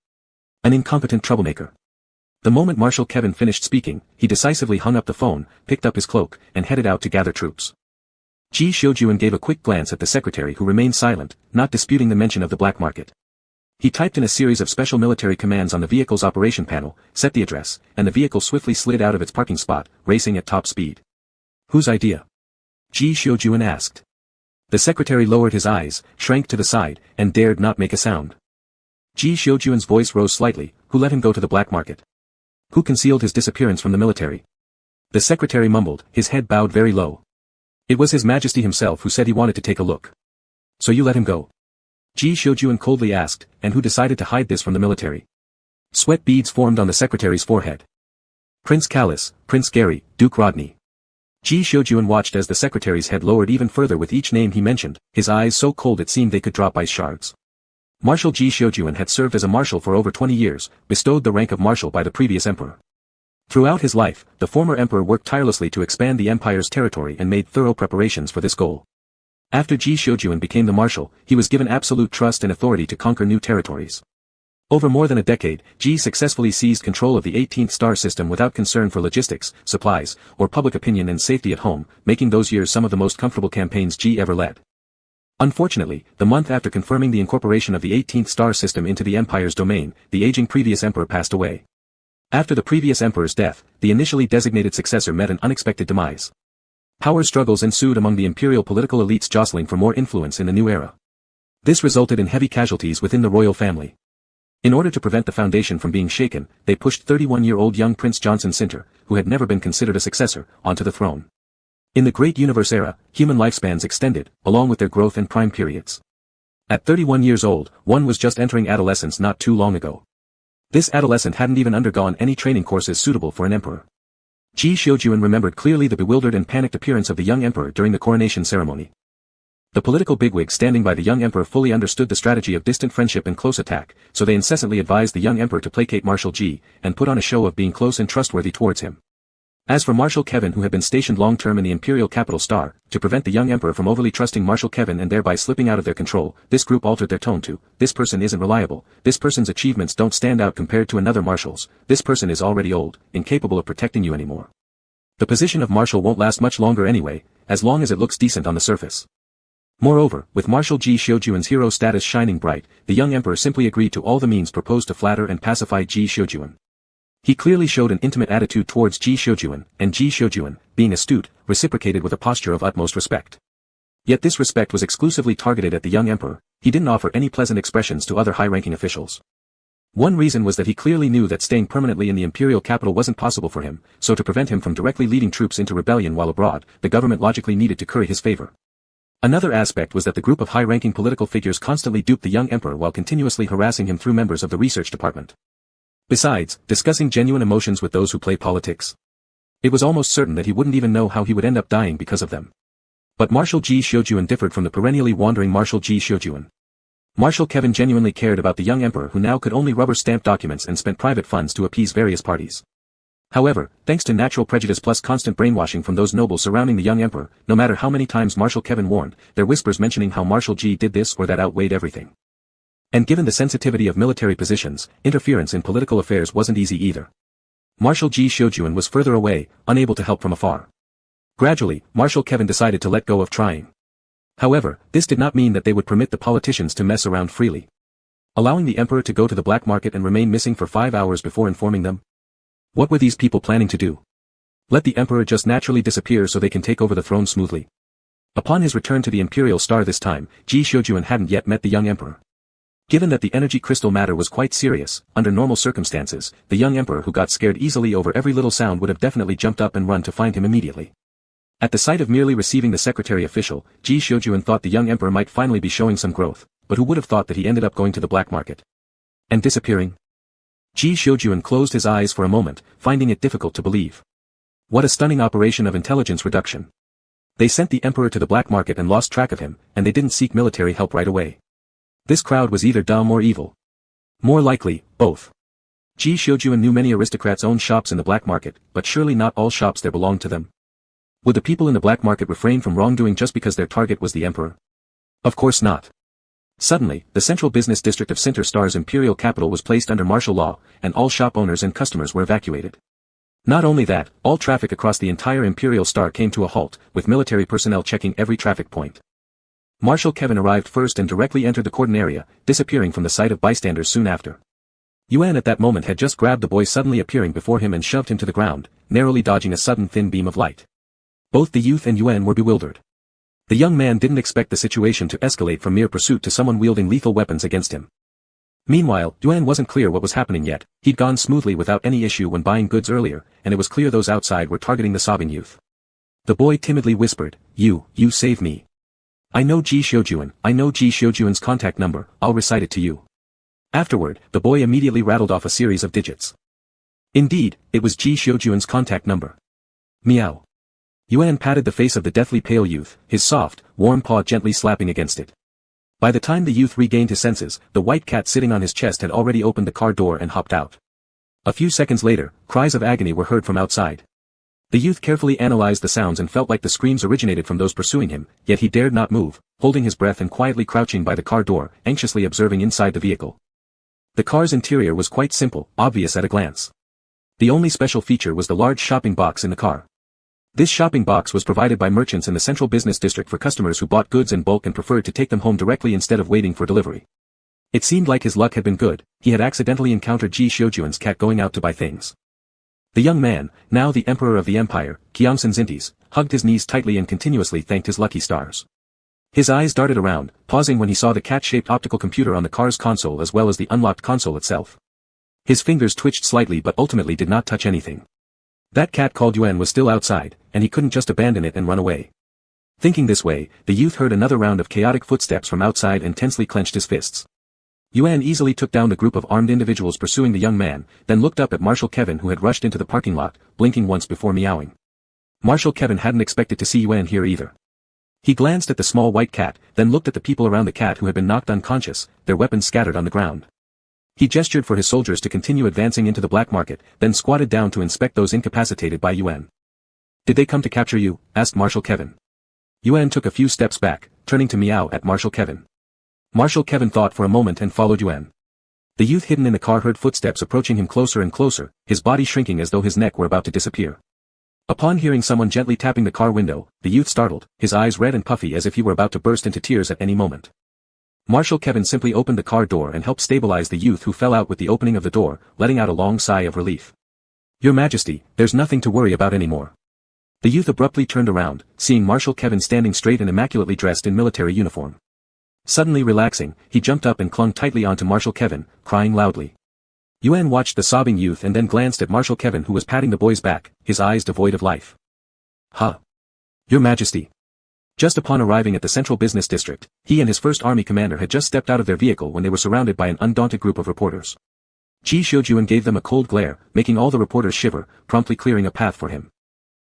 An incompetent troublemaker." The moment Marshal Kevin finished speaking, he decisively hung up the phone, picked up his cloak, and headed out to gather troops. Ji Xiuyun gave a quick glance at the secretary, who remained silent, not disputing the mention of the black market. He typed in a series of special military commands on the vehicle's operation panel, set the address, and the vehicle swiftly slid out of its parking spot, racing at top speed. "Whose idea?" Ji Xiuyun asked. The secretary lowered his eyes, shrank to the side, and dared not make a sound. Ji Xiuyun's voice rose slightly, "Who let him go to the black market? Who concealed his disappearance from the military?" The secretary mumbled, his head bowed very low. "It was His Majesty himself who said he wanted to take a look." "So you let him go?" Ji Xiuyun coldly asked, "And who decided to hide this from the military?" Sweat beads formed on the secretary's forehead. "Prince Callis, Prince Gary, Duke Rodney." Ji Xiuyun watched as the secretary's head lowered even further with each name he mentioned, his eyes so cold it seemed they could drop ice shards. Marshal Ji Xiuyun had served as a marshal for over 20 years, bestowed the rank of marshal by the previous emperor. Throughout his life, the former emperor worked tirelessly to expand the empire's territory and made thorough preparations for this goal. After Ji Xiuyun became the marshal, he was given absolute trust and authority to conquer new territories. Over more than a decade, Ji successfully seized control of the 18th star system without concern for logistics, supplies, or public opinion and safety at home, making those years some of the most comfortable campaigns Ji ever led. Unfortunately, the month after confirming the incorporation of the 18th star system into the Empire's domain, the aging previous emperor passed away. After the previous emperor's death, the initially designated successor met an unexpected demise. Power struggles ensued among the imperial political elites jostling for more influence in the new era. This resulted in heavy casualties within the royal family. In order to prevent the foundation from being shaken, they pushed 31-year-old young Prince Johnson Sinter, who had never been considered a successor, onto the throne. In the Great Universe era, human lifespans extended, along with their growth and prime periods. At 31 years old, one was just entering adolescence not too long ago. This adolescent hadn't even undergone any training courses suitable for an emperor. Ji Xiujuan remembered clearly the bewildered and panicked appearance of the young emperor during the coronation ceremony. The political bigwigs standing by the young emperor fully understood the strategy of distant friendship and close attack, so they incessantly advised the young emperor to placate Marshal Ji, and put on a show of being close and trustworthy towards him. As for Marshal Kevin, who had been stationed long-term in the imperial capital Star, to prevent the young emperor from overly trusting Marshal Kevin and thereby slipping out of their control, this group altered their tone to, "This person isn't reliable, this person's achievements don't stand out compared to another marshal's, this person is already old, incapable of protecting you anymore. The position of marshal won't last much longer anyway, as long as it looks decent on the surface." Moreover, with Marshal Ji Xiujuan's hero status shining bright, the young emperor simply agreed to all the means proposed to flatter and pacify Ji Xiujuan. He clearly showed an intimate attitude towards Ji Xiujuan, and Ji Xiujuan, being astute, reciprocated with a posture of utmost respect. Yet this respect was exclusively targeted at the young emperor. He didn't offer any pleasant expressions to other high-ranking officials. One reason was that he clearly knew that staying permanently in the imperial capital wasn't possible for him, so to prevent him from directly leading troops into rebellion while abroad, the government logically needed to curry his favor. Another aspect was that the group of high-ranking political figures constantly duped the young emperor while continuously harassing him through members of the research department. Besides, discussing genuine emotions with those who play politics. It was almost certain that he wouldn't even know how he would end up dying because of them. But Marshal Ji Xiujuan differed from the perennially wandering Marshal Ji Xiujuan. Marshal Kevin genuinely cared about the young emperor who now could only rubber-stamp documents and spent private funds to appease various parties. However, thanks to natural prejudice plus constant brainwashing from those nobles surrounding the young emperor, no matter how many times Marshal Kevin warned, their whispers mentioning how Marshal Ji did this or that outweighed everything. And given the sensitivity of military positions, interference in political affairs wasn't easy either. Marshal Ji Xiujuan was further away, unable to help from afar. Gradually, Marshal Kevin decided to let go of trying. However, this did not mean that they would permit the politicians to mess around freely. Allowing the emperor to go to the black market and remain missing for 5 hours before informing them? What were these people planning to do? Let the emperor just naturally disappear so they can take over the throne smoothly. Upon his return to the Imperial Star this time, Ji Xiujuan hadn't yet met the young emperor. Given that the energy crystal matter was quite serious, under normal circumstances, the young emperor who got scared easily over every little sound would have definitely jumped up and run to find him immediately. At the sight of merely receiving the secretary official, Ji Xiujuan thought the young emperor might finally be showing some growth, but who would have thought that he ended up going to the black market? And disappearing? Ji Xiujuan closed his eyes for a moment, finding it difficult to believe. What a stunning operation of intelligence reduction. They sent the emperor to the black market and lost track of him, and they didn't seek military help right away. This crowd was either dumb or evil. More likely, both. Ji Xiujuan knew many aristocrats owned shops in the black market, but surely not all shops there belonged to them. Would the people in the black market refrain from wrongdoing just because their target was the emperor? Of course not. Suddenly, the central business district of Sinter Star's imperial capital was placed under martial law, and all shop owners and customers were evacuated. Not only that, all traffic across the entire Imperial Star came to a halt, with military personnel checking every traffic point. Marshal Kevin arrived first and directly entered the cordon area, disappearing from the sight of bystanders soon after. Yuan at that moment had just grabbed the boy suddenly appearing before him and shoved him to the ground, narrowly dodging a sudden thin beam of light. Both the youth and Yuan were bewildered. The young man didn't expect the situation to escalate from mere pursuit to someone wielding lethal weapons against him. Meanwhile, Yuan wasn't clear what was happening yet. He'd gone smoothly without any issue when buying goods earlier, and it was clear those outside were targeting the sobbing youth. The boy timidly whispered, You save me. I know Ji Xiujuan, I know Ji Xiujuan's contact number, I'll recite it to you. Afterward, the boy immediately rattled off a series of digits. Indeed, it was Ji Xiujuan's contact number. Meow. Yuan patted the face of the deathly pale youth, his soft, warm paw gently slapping against it. By the time the youth regained his senses, the white cat sitting on his chest had already opened the car door and hopped out. A few seconds later, cries of agony were heard from outside. The youth carefully analyzed the sounds and felt like the screams originated from those pursuing him, yet he dared not move, holding his breath and quietly crouching by the car door, anxiously observing inside the vehicle. The car's interior was quite simple, obvious at a glance. The only special feature was the large shopping box in the car. This shopping box was provided by merchants in the central business district for customers who bought goods in bulk and preferred to take them home directly instead of waiting for delivery. It seemed like his luck had been good. He had accidentally encountered Ji Xiujuan's cat going out to buy things. The young man, now the emperor of the empire, Gyeongsan Zintis, hugged his knees tightly and continuously thanked his lucky stars. His eyes darted around, pausing when he saw the cat-shaped optical computer on the car's console as well as the unlocked console itself. His fingers twitched slightly but ultimately did not touch anything. That cat called Yuan was still outside, and he couldn't just abandon it and run away. Thinking this way, the youth heard another round of chaotic footsteps from outside and tensely clenched his fists. Yuan easily took down the group of armed individuals pursuing the young man, then looked up at Marshal Kevin who had rushed into the parking lot, blinking once before meowing. Marshal Kevin hadn't expected to see Yuan here either. He glanced at the small white cat, then looked at the people around the cat who had been knocked unconscious, their weapons scattered on the ground. He gestured for his soldiers to continue advancing into the black market, then squatted down to inspect those incapacitated by Yuan. "Did they come to capture you?" asked Marshal Kevin. Yuan took a few steps back, turning to meow at Marshal Kevin. Marshal Kevin thought for a moment and followed Yuan. The youth hidden in the car heard footsteps approaching him closer and closer, his body shrinking as though his neck were about to disappear. Upon hearing someone gently tapping the car window, the youth startled, his eyes red and puffy as if he were about to burst into tears at any moment. Marshal Kevin simply opened the car door and helped stabilize the youth who fell out with the opening of the door, letting out a long sigh of relief. "Your Majesty, there's nothing to worry about anymore." The youth abruptly turned around, seeing Marshal Kevin standing straight and immaculately dressed in military uniform. Suddenly relaxing, he jumped up and clung tightly onto Marshal Kevin, crying loudly. Yuan watched the sobbing youth and then glanced at Marshal Kevin who was patting the boy's back, his eyes devoid of life. "Huh? Your Majesty." Just upon arriving at the central business district, he and his first army commander had just stepped out of their vehicle when they were surrounded by an undaunted group of reporters. Ji Xiujuan gave them a cold glare, making all the reporters shiver, promptly clearing a path for him.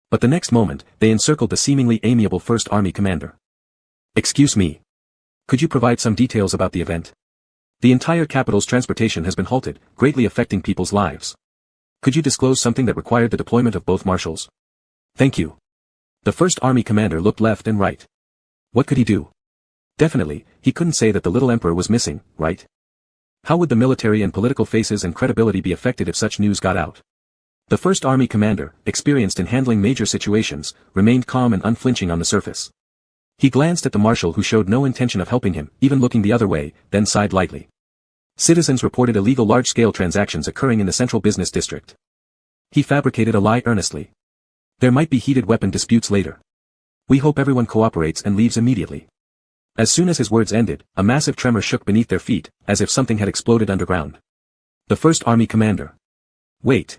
But the next moment, they encircled the seemingly amiable first army commander. "Excuse me. Could you provide some details about the event? The entire capital's transportation has been halted, greatly affecting people's lives. Could you disclose something that required the deployment of both marshals? Thank you." The first army commander looked left and right. What could he do? Definitely, he couldn't say that the little emperor was missing, right? How would the military and political faces and credibility be affected if such news got out? The first army commander, experienced in handling major situations, remained calm and unflinching on the surface. He glanced at the marshal who showed no intention of helping him, even looking the other way, then sighed lightly. Citizens reported illegal large-scale transactions occurring in the central business district. He fabricated a lie earnestly. There might be heated weapon disputes later. We hope everyone cooperates and leaves immediately. As soon as his words ended, a massive tremor shook beneath their feet, as if something had exploded underground. The first army commander. Wait.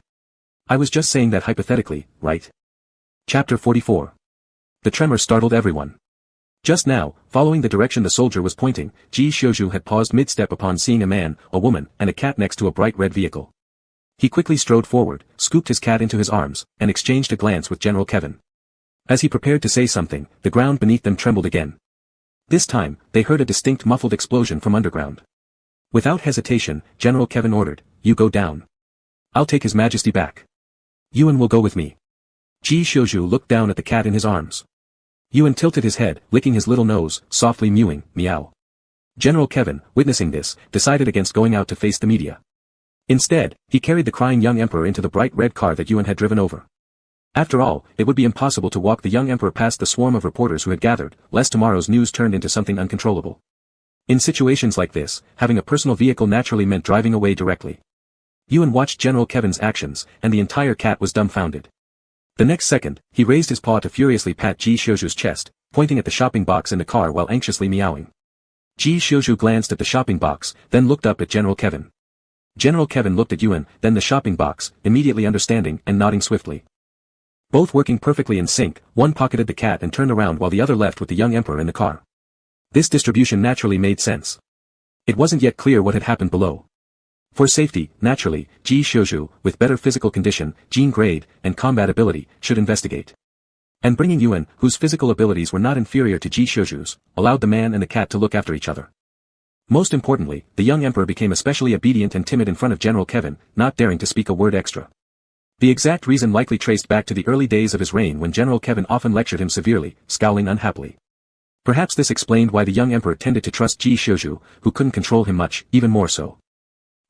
I was just saying that hypothetically, right? Chapter 44. The tremor startled everyone. Just now, following the direction the soldier was pointing, Ji Xiuju had paused mid-step upon seeing a man, a woman, and a cat next to a bright red vehicle. He quickly strode forward, scooped his cat into his arms, and exchanged a glance with General Kevin. As he prepared to say something, the ground beneath them trembled again. This time, they heard a distinct muffled explosion from underground. Without hesitation, General Kevin ordered, "You go down. I'll take His Majesty back. Yuan will go with me." Ji Xiuju looked down at the cat in his arms. Yuan tilted his head, licking his little nose, softly mewing, meow. General Kevin, witnessing this, decided against going out to face the media. Instead, he carried the crying young emperor into the bright red car that Yuan had driven over. After all, it would be impossible to walk the young emperor past the swarm of reporters who had gathered, lest tomorrow's news turned into something uncontrollable. In situations like this, having a personal vehicle naturally meant driving away directly. Yuan watched General Kevin's actions, and the entire cat was dumbfounded. The next second, he raised his paw to furiously pat Ji Xiuju's chest, pointing at the shopping box in the car while anxiously meowing. Ji Xiuju glanced at the shopping box, then looked up at General Kevin. General Kevin looked at Yuan, then the shopping box, immediately understanding and nodding swiftly. Both working perfectly in sync, one pocketed the cat and turned around while the other left with the young emperor in the car. This distribution naturally made sense. It wasn't yet clear what had happened below. For safety, naturally, Ji Xiuju, with better physical condition, gene grade, and combat ability, should investigate. And bringing Yuan, whose physical abilities were not inferior to Ji Xiuju's, allowed the man and the cat to look after each other. Most importantly, the young emperor became especially obedient and timid in front of General Kevin, not daring to speak a word extra. The exact reason likely traced back to the early days of his reign when General Kevin often lectured him severely, scowling unhappily. Perhaps this explained why the young emperor tended to trust Ji Xiuju, who couldn't control him much, even more so.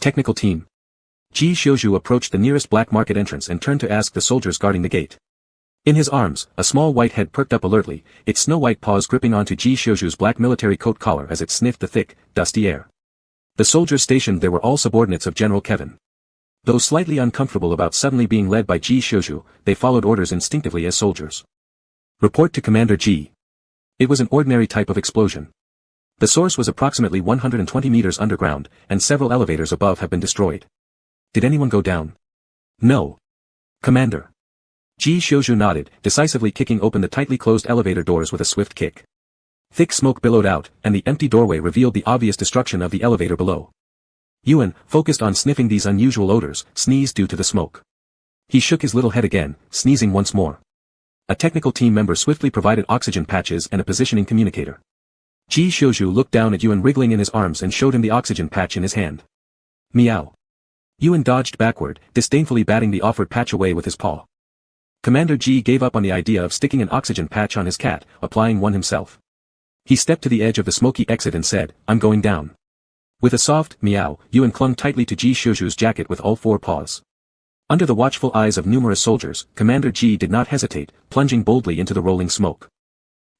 Technical team. Ji Xiuzhu approached the nearest black market entrance and turned to ask the soldiers guarding the gate. In his arms, a small white head perked up alertly, its snow-white paws gripping onto Ji Xiuzhu's black military coat collar as it sniffed the thick, dusty air. The soldiers stationed there were all subordinates of General Kevin. Though slightly uncomfortable about suddenly being led by Ji Xiuzhu, they followed orders instinctively as soldiers. Report to Commander Ji. It was an ordinary type of explosion. The source was approximately 120 meters underground, and several elevators above have been destroyed. Did anyone go down? No. Commander. Ji Xiuzhu nodded, decisively kicking open the tightly closed elevator doors with a swift kick. Thick smoke billowed out, and the empty doorway revealed the obvious destruction of the elevator below. Yuan, focused on sniffing these unusual odors, sneezed due to the smoke. He shook his little head again, sneezing once more. A technical team member swiftly provided oxygen patches and a positioning communicator. Ji Xiuzhu looked down at Yuan wriggling in his arms and showed him the oxygen patch in his hand. Meow. Yuan dodged backward, disdainfully batting the offered patch away with his paw. Commander Ji gave up on the idea of sticking an oxygen patch on his cat, applying one himself. He stepped to the edge of the smoky exit and said, "I'm going down." With a soft meow, Yuan clung tightly to Ji Xiuzhu's jacket with all four paws. Under the watchful eyes of numerous soldiers, Commander Ji did not hesitate, plunging boldly into the rolling smoke.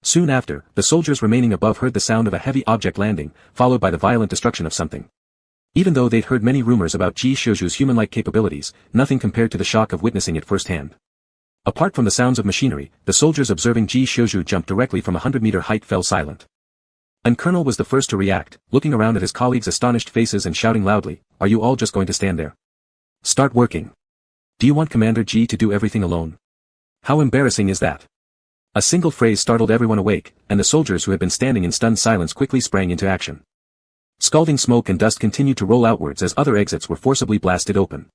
Soon after, the soldiers remaining above heard the sound of a heavy object landing, followed by the violent destruction of something. Even though they'd heard many rumors about Ji Xiuzhu's human-like capabilities, nothing compared to the shock of witnessing it firsthand. Apart from the sounds of machinery, the soldiers observing Ji Xiuzhu jump directly from a 100-meter height fell silent. And Colonel was the first to react, looking around at his colleagues' astonished faces and shouting loudly, "Are you all just going to stand there? Start working. Do you want Commander Ji to do everything alone? How embarrassing is that?" A single phrase startled everyone awake, and the soldiers who had been standing in stunned silence quickly sprang into action. Scalding smoke and dust continued to roll outwards as other exits were forcibly blasted open.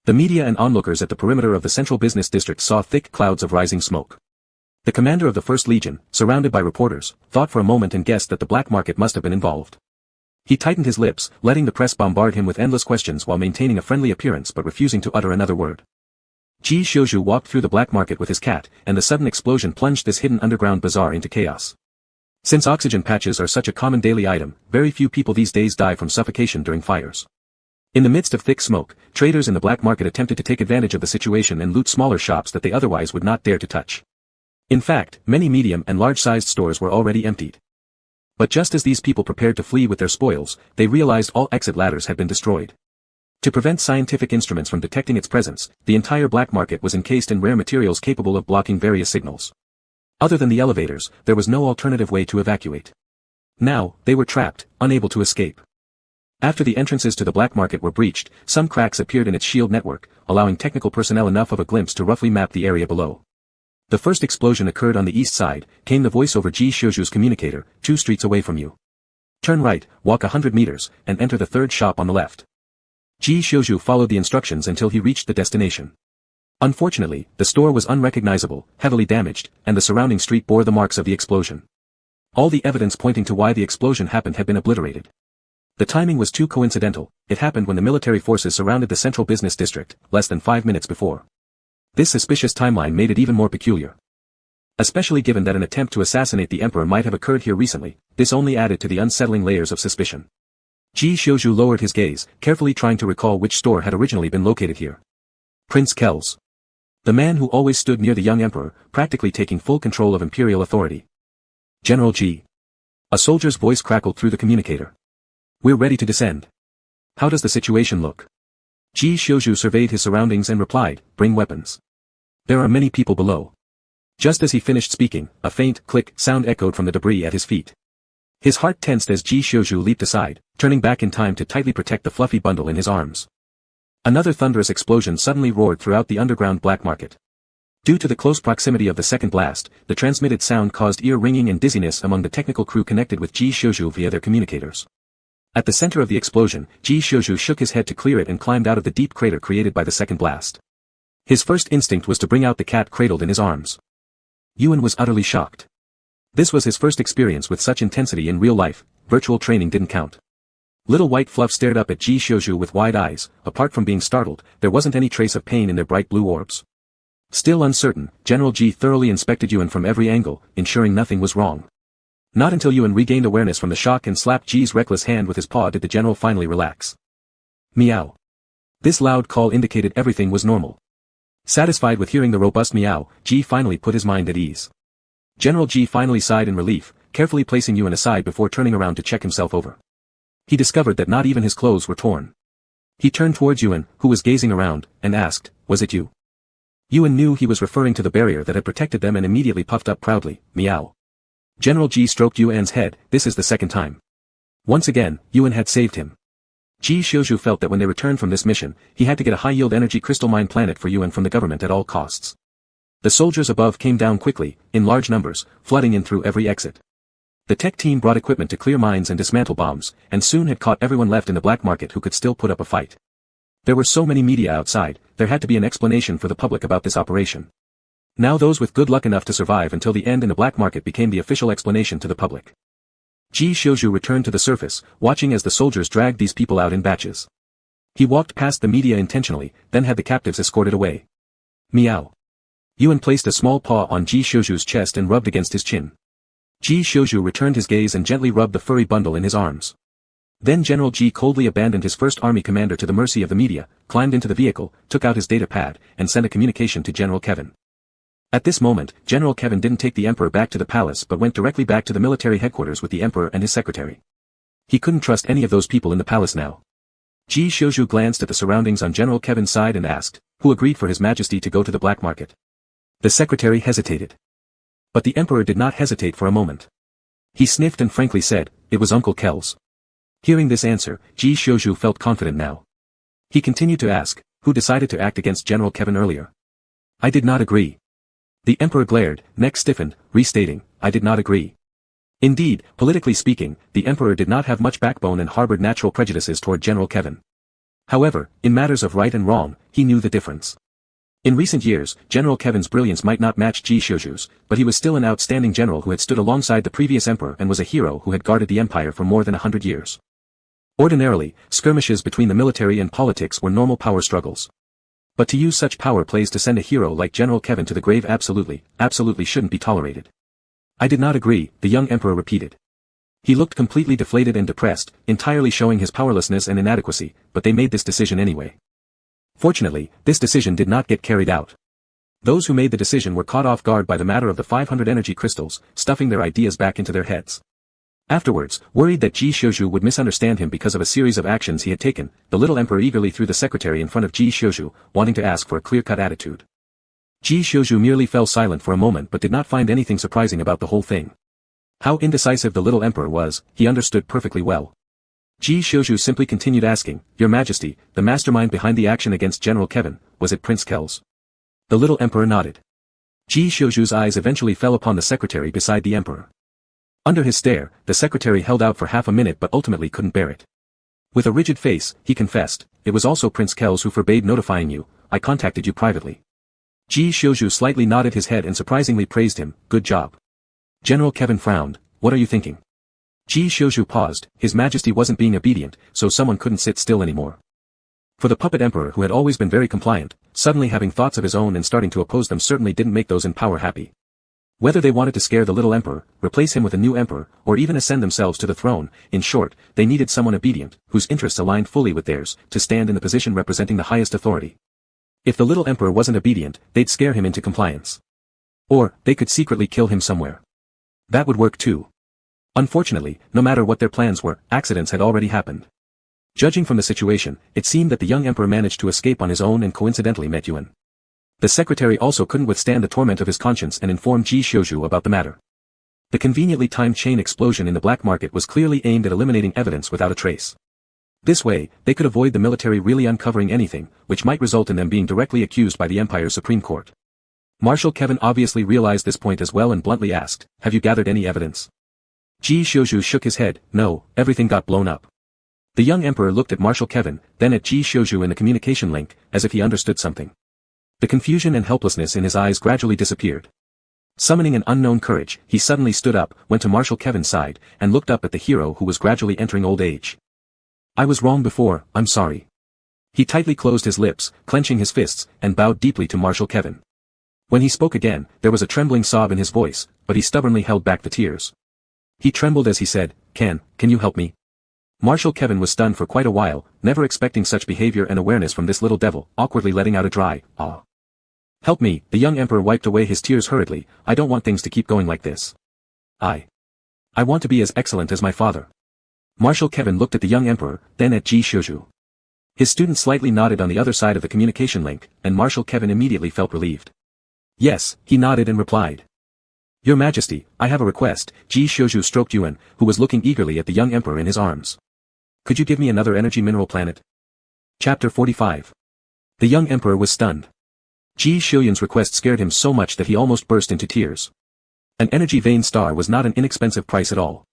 The media and onlookers at the perimeter of the central business district saw thick clouds of rising smoke. The commander of the 1st Legion, surrounded by reporters, thought for a moment and guessed that the black market must have been involved. He tightened his lips, letting the press bombard him with endless questions while maintaining a friendly appearance but refusing to utter another word. Ji Xiuzhu walked through the black market with his cat, and the sudden explosion plunged this hidden underground bazaar into chaos. Since oxygen patches are such a common daily item, very few people these days die from suffocation during fires. In the midst of thick smoke, traders in the black market attempted to take advantage of the situation and loot smaller shops that they otherwise would not dare to touch. In fact, many medium and large-sized stores were already emptied. But just as these people prepared to flee with their spoils, they realized all exit ladders had been destroyed. To prevent scientific instruments from detecting its presence, the entire black market was encased in rare materials capable of blocking various signals. Other than the elevators, there was no alternative way to evacuate. Now, they were trapped, unable to escape. After the entrances to the black market were breached, some cracks appeared in its shield network, allowing technical personnel enough of a glimpse to roughly map the area below. The first explosion occurred on the east side, came the voice over Ji Xiuzhu's communicator, 2 streets away from you. Turn right, walk 100 meters, and enter the 3rd shop on the left. Ji Xiuzhu followed the instructions until he reached the destination. Unfortunately, the store was unrecognizable, heavily damaged, and the surrounding street bore the marks of the explosion. All the evidence pointing to why the explosion happened had been obliterated. The timing was too coincidental, it happened when the military forces surrounded the central business district, less than 5 minutes before. This suspicious timeline made it even more peculiar. Especially given that an attempt to assassinate the emperor might have occurred here recently, this only added to the unsettling layers of suspicion. Ji Xiuzhu lowered his gaze, carefully trying to recall which store had originally been located here. Prince Kel's. The man who always stood near the young emperor, practically taking full control of imperial authority. General Ji. A soldier's voice crackled through the communicator. We're ready to descend. How does the situation look? Ji Xiuzhu surveyed his surroundings and replied, bring weapons. There are many people below. Just as he finished speaking, a faint click sound echoed from the debris at his feet. His heart tensed as Ji Xiuzhu leaped aside, turning back in time to tightly protect the fluffy bundle in his arms. Another thunderous explosion suddenly roared throughout the underground black market. Due to the close proximity of the second blast, the transmitted sound caused ear-ringing and dizziness among the technical crew connected with Ji Xiuzhu via their communicators. At the center of the explosion, Ji Xiuzhu shook his head to clear it and climbed out of the deep crater created by the second blast. His first instinct was to bring out the cat cradled in his arms. Yuan was utterly shocked. This was his first experience with such intensity in real life, virtual training didn't count. Little White Fluff stared up at Ji Xiuzhu with wide eyes, apart from being startled, there wasn't any trace of pain in their bright blue orbs. Still uncertain, General Ji thoroughly inspected Yuan from every angle, ensuring nothing was wrong. Not until Yuan regained awareness from the shock and slapped Ji's reckless hand with his paw did the general finally relax. Meow. This loud call indicated everything was normal. Satisfied with hearing the robust meow, G finally put his mind at ease. General G finally sighed in relief, carefully placing Yuan aside before turning around to check himself over. He discovered that not even his clothes were torn. He turned towards Yuan, who was gazing around, and asked, "Was it you?" Yuan knew he was referring to the barrier that had protected them and immediately puffed up proudly, "Meow." General G stroked Yuan's head. This is the second time. Once again, Yuan had saved him. Ji Xiuzhu felt that when they returned from this mission, he had to get a high-yield energy crystal mine planet for Yuan from the government at all costs. The soldiers above came down quickly, in large numbers, flooding in through every exit. The tech team brought equipment to clear mines and dismantle bombs, and soon had caught everyone left in the black market who could still put up a fight. There were so many media outside, there had to be an explanation for the public about this operation. Now those with good luck enough to survive until the end in the black market became the official explanation to the public. Ji Xiuzhu returned to the surface, watching as the soldiers dragged these people out in batches. He walked past the media intentionally, then had the captives escorted away. Meow. Yuan placed a small paw on Ji Xiuzhu's chest and rubbed against his chin. Ji Xiuzhu returned his gaze and gently rubbed the furry bundle in his arms. Then General Ji coldly abandoned his first army commander to the mercy of the media, climbed into the vehicle, took out his data pad, and sent a communication to General Kevin. At this moment, General Kevin didn't take the Emperor back to the palace but went directly back to the military headquarters with the Emperor and his secretary. He couldn't trust any of those people in the palace now. Ji Xiuzhu glanced at the surroundings on General Kevin's side and asked, "Who agreed for His Majesty to go to the black market?" The secretary hesitated. But the Emperor did not hesitate for a moment. He sniffed and frankly said, "It was Uncle Kel's." Hearing this answer, Ji Xiuzhu felt confident now. He continued to ask, "Who decided to act against General Kevin earlier?" "I did not agree." The Emperor glared, neck stiffened, restating, "I did not agree." Indeed, politically speaking, the Emperor did not have much backbone and harbored natural prejudices toward General Kevin. However, in matters of right and wrong, he knew the difference. In recent years, General Kevin's brilliance might not match Ji Xiuzhu's, but he was still an outstanding general who had stood alongside the previous emperor and was a hero who had guarded the empire for more than 100 years. Ordinarily, skirmishes between the military and politics were normal power struggles. But to use such power plays to send a hero like General Kevin to the grave absolutely shouldn't be tolerated. "I did not agree," the young emperor repeated. He looked completely deflated and depressed, entirely showing his powerlessness and inadequacy, but they made this decision anyway. Fortunately, this decision did not get carried out. Those who made the decision were caught off guard by the matter of the 500 energy crystals, stuffing their ideas back into their heads. Afterwards, worried that Ji Xiuzhu would misunderstand him because of a series of actions he had taken, the little emperor eagerly threw the secretary in front of Ji Xiuzhu, wanting to ask for a clear-cut attitude. Ji Xiuzhu merely fell silent for a moment but did not find anything surprising about the whole thing. How indecisive the little emperor was, he understood perfectly well. Ji Xiuzhu simply continued asking, "Your Majesty, the mastermind behind the action against General Kevin, was it Prince Kel's?" The little emperor nodded. Ji Xiuzhu's eyes eventually fell upon the secretary beside the emperor. Under his stare, the secretary held out for half a minute but ultimately couldn't bear it. With a rigid face, he confessed, "It was also Prince Kel's who forbade notifying you. I contacted you privately." Ji Xiuzhu slightly nodded his head and surprisingly praised him, "Good job." General Kevin frowned, "What are you thinking?" Ji Xiuzhu paused, His Majesty wasn't being obedient, so someone couldn't sit still anymore. For the puppet emperor who had always been very compliant, suddenly having thoughts of his own and starting to oppose them certainly didn't make those in power happy. Whether they wanted to scare the little emperor, replace him with a new emperor, or even ascend themselves to the throne, in short, they needed someone obedient, whose interests aligned fully with theirs, to stand in the position representing the highest authority. If the little emperor wasn't obedient, they'd scare him into compliance. Or, they could secretly kill him somewhere. That would work too. Unfortunately, no matter what their plans were, accidents had already happened. Judging from the situation, it seemed that the young emperor managed to escape on his own and coincidentally met Yuan. The secretary also couldn't withstand the torment of his conscience and informed Ji Xiuzhu about the matter. The conveniently timed chain explosion in the black market was clearly aimed at eliminating evidence without a trace. This way, they could avoid the military really uncovering anything, which might result in them being directly accused by the Empire's Supreme Court. Marshal Kevin obviously realized this point as well and bluntly asked, "Have you gathered any evidence?" Ji Xiuzhu shook his head, "No, everything got blown up." The young emperor looked at Marshal Kevin, then at Ji Xiuzhu in the communication link, as if he understood something. The confusion and helplessness in his eyes gradually disappeared. Summoning an unknown courage, he suddenly stood up, went to Marshal Kevin's side, and looked up at the hero who was gradually entering old age. "I was wrong before, I'm sorry." He tightly closed his lips, clenching his fists, and bowed deeply to Marshal Kevin. When he spoke again, there was a trembling sob in his voice, but he stubbornly held back the tears. He trembled as he said, Can you help me?" Marshal Kevin was stunned for quite a while, never expecting such behavior and awareness from this little devil, awkwardly letting out a dry, "Ah. Help me," the young emperor wiped away his tears hurriedly. "I don't want things to keep going like this. I want to be as excellent as my father." Marshal Kevin looked at the young emperor, then at Ji Shouju. His student slightly nodded on the other side of the communication link, and Marshal Kevin immediately felt relieved. "Yes," he nodded and replied. "Your Majesty, I have a request." Ji Shouju stroked Yuan, who was looking eagerly at the young emperor in his arms. "Could you give me another energy mineral planet?" Chapter 45. The young emperor was stunned. Ji Shouyan's request scared him so much that he almost burst into tears. An energy vein star was not an inexpensive price at all.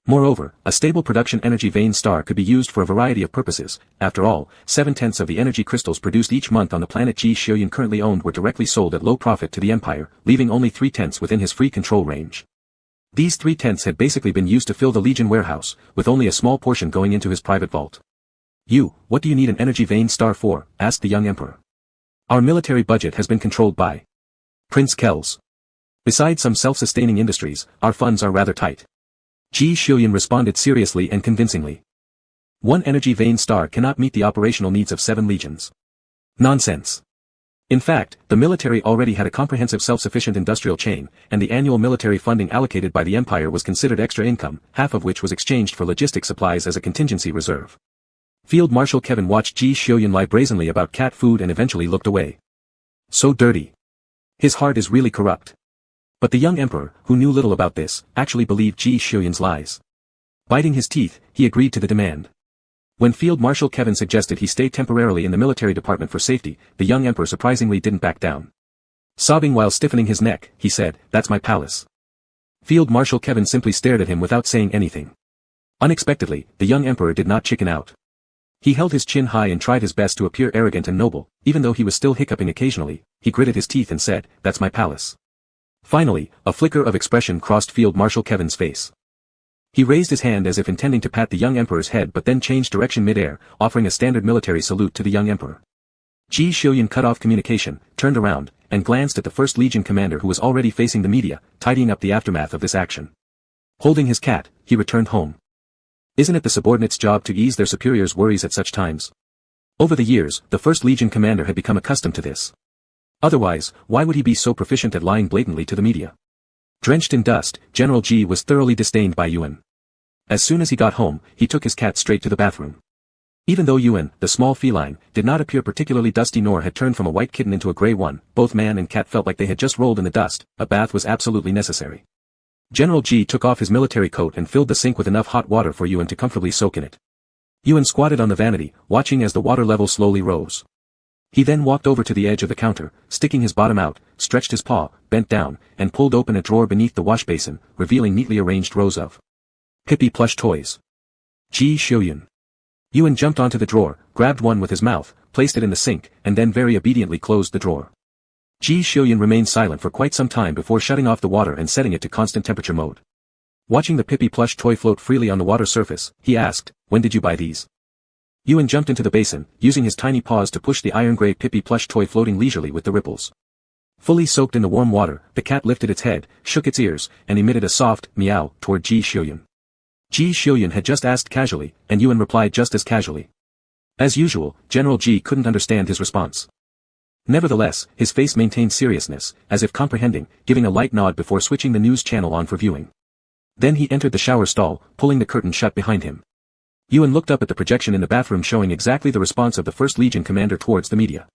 Moreover, a stable production energy vein star could be used for a variety of purposes. After all, 7/10 of the energy crystals produced each month on the planet Ji Shouyan currently owned were directly sold at low profit to the Empire, leaving only 3/10 within his free control range. These 3/10 had basically been used to fill the Legion warehouse, with only a small portion going into his private vault. What do you need an energy vein star for?" asked the young emperor. "Our military budget has been controlled by Prince Kells. Besides some self-sustaining industries, our funds are rather tight." Ji Shouyan responded seriously and convincingly. "One energy vein star cannot meet the operational needs of 7 legions. Nonsense. In fact, the military already had a comprehensive self-sufficient industrial chain, and the annual military funding allocated by the Empire was considered extra income, half of which was exchanged for logistic supplies as a contingency reserve." Field Marshal Kevin watched Ji Shouyan lie brazenly about cat food and eventually looked away. So dirty. His heart is really corrupt. But the young emperor, who knew little about this, actually believed Ji Shouyan's lies. Biting his teeth, he agreed to the demand. When Field Marshal Kevin suggested he stay temporarily in the military department for safety, the young emperor surprisingly didn't back down. Sobbing while stiffening his neck, he said, "That's my palace." Field Marshal Kevin simply stared at him without saying anything. Unexpectedly, the young emperor did not chicken out. He held his chin high and tried his best to appear arrogant and noble, even though he was still hiccuping occasionally. He gritted his teeth and said, "That's my palace." Finally, a flicker of expression crossed Field Marshal Kevin's face. He raised his hand as if intending to pat the young emperor's head but then changed direction mid-air, offering a standard military salute to the young emperor. Ji Shouyan cut off communication, turned around, and glanced at the 1st Legion commander who was already facing the media, tidying up the aftermath of this action. Holding his cat, he returned home. Isn't it the subordinates' job to ease their superiors' worries at such times? Over the years, the 1st Legion commander had become accustomed to this. Otherwise, why would he be so proficient at lying blatantly to the media? Drenched in dust, General Ji was thoroughly disdained by Yuan. As soon as he got home, he took his cat straight to the bathroom. Even though Yuan, the small feline, did not appear particularly dusty nor had turned from a white kitten into a gray one, both man and cat felt like they had just rolled in the dust. A bath was absolutely necessary. General Ji took off his military coat and filled the sink with enough hot water for Yuan to comfortably soak in it. Yuan squatted on the vanity, watching as the water level slowly rose. He then walked over to the edge of the counter, sticking his bottom out, stretched his paw, bent down, and pulled open a drawer beneath the wash basin, revealing neatly arranged rows of Pippi plush toys. Ji Shouyan. Yuan jumped onto the drawer, grabbed one with his mouth, placed it in the sink, and then very obediently closed the drawer. Ji Shouyan remained silent for quite some time before shutting off the water and setting it to constant temperature mode. Watching the Pippi plush toy float freely on the water surface, he asked, "When did you buy these?" Yuan jumped into the basin, using his tiny paws to push the iron-gray Pippi plush toy floating leisurely with the ripples. Fully soaked in the warm water, the cat lifted its head, shook its ears, and emitted a soft meow toward Ji Shouyan. Ji Shouyan had just asked casually, and Yuan replied just as casually. As usual, General Ji couldn't understand his response. Nevertheless, his face maintained seriousness, as if comprehending, giving a light nod before switching the news channel on for viewing. Then he entered the shower stall, pulling the curtain shut behind him. Yuan looked up at the projection in the bathroom showing exactly the response of the 1st Legion commander towards the media.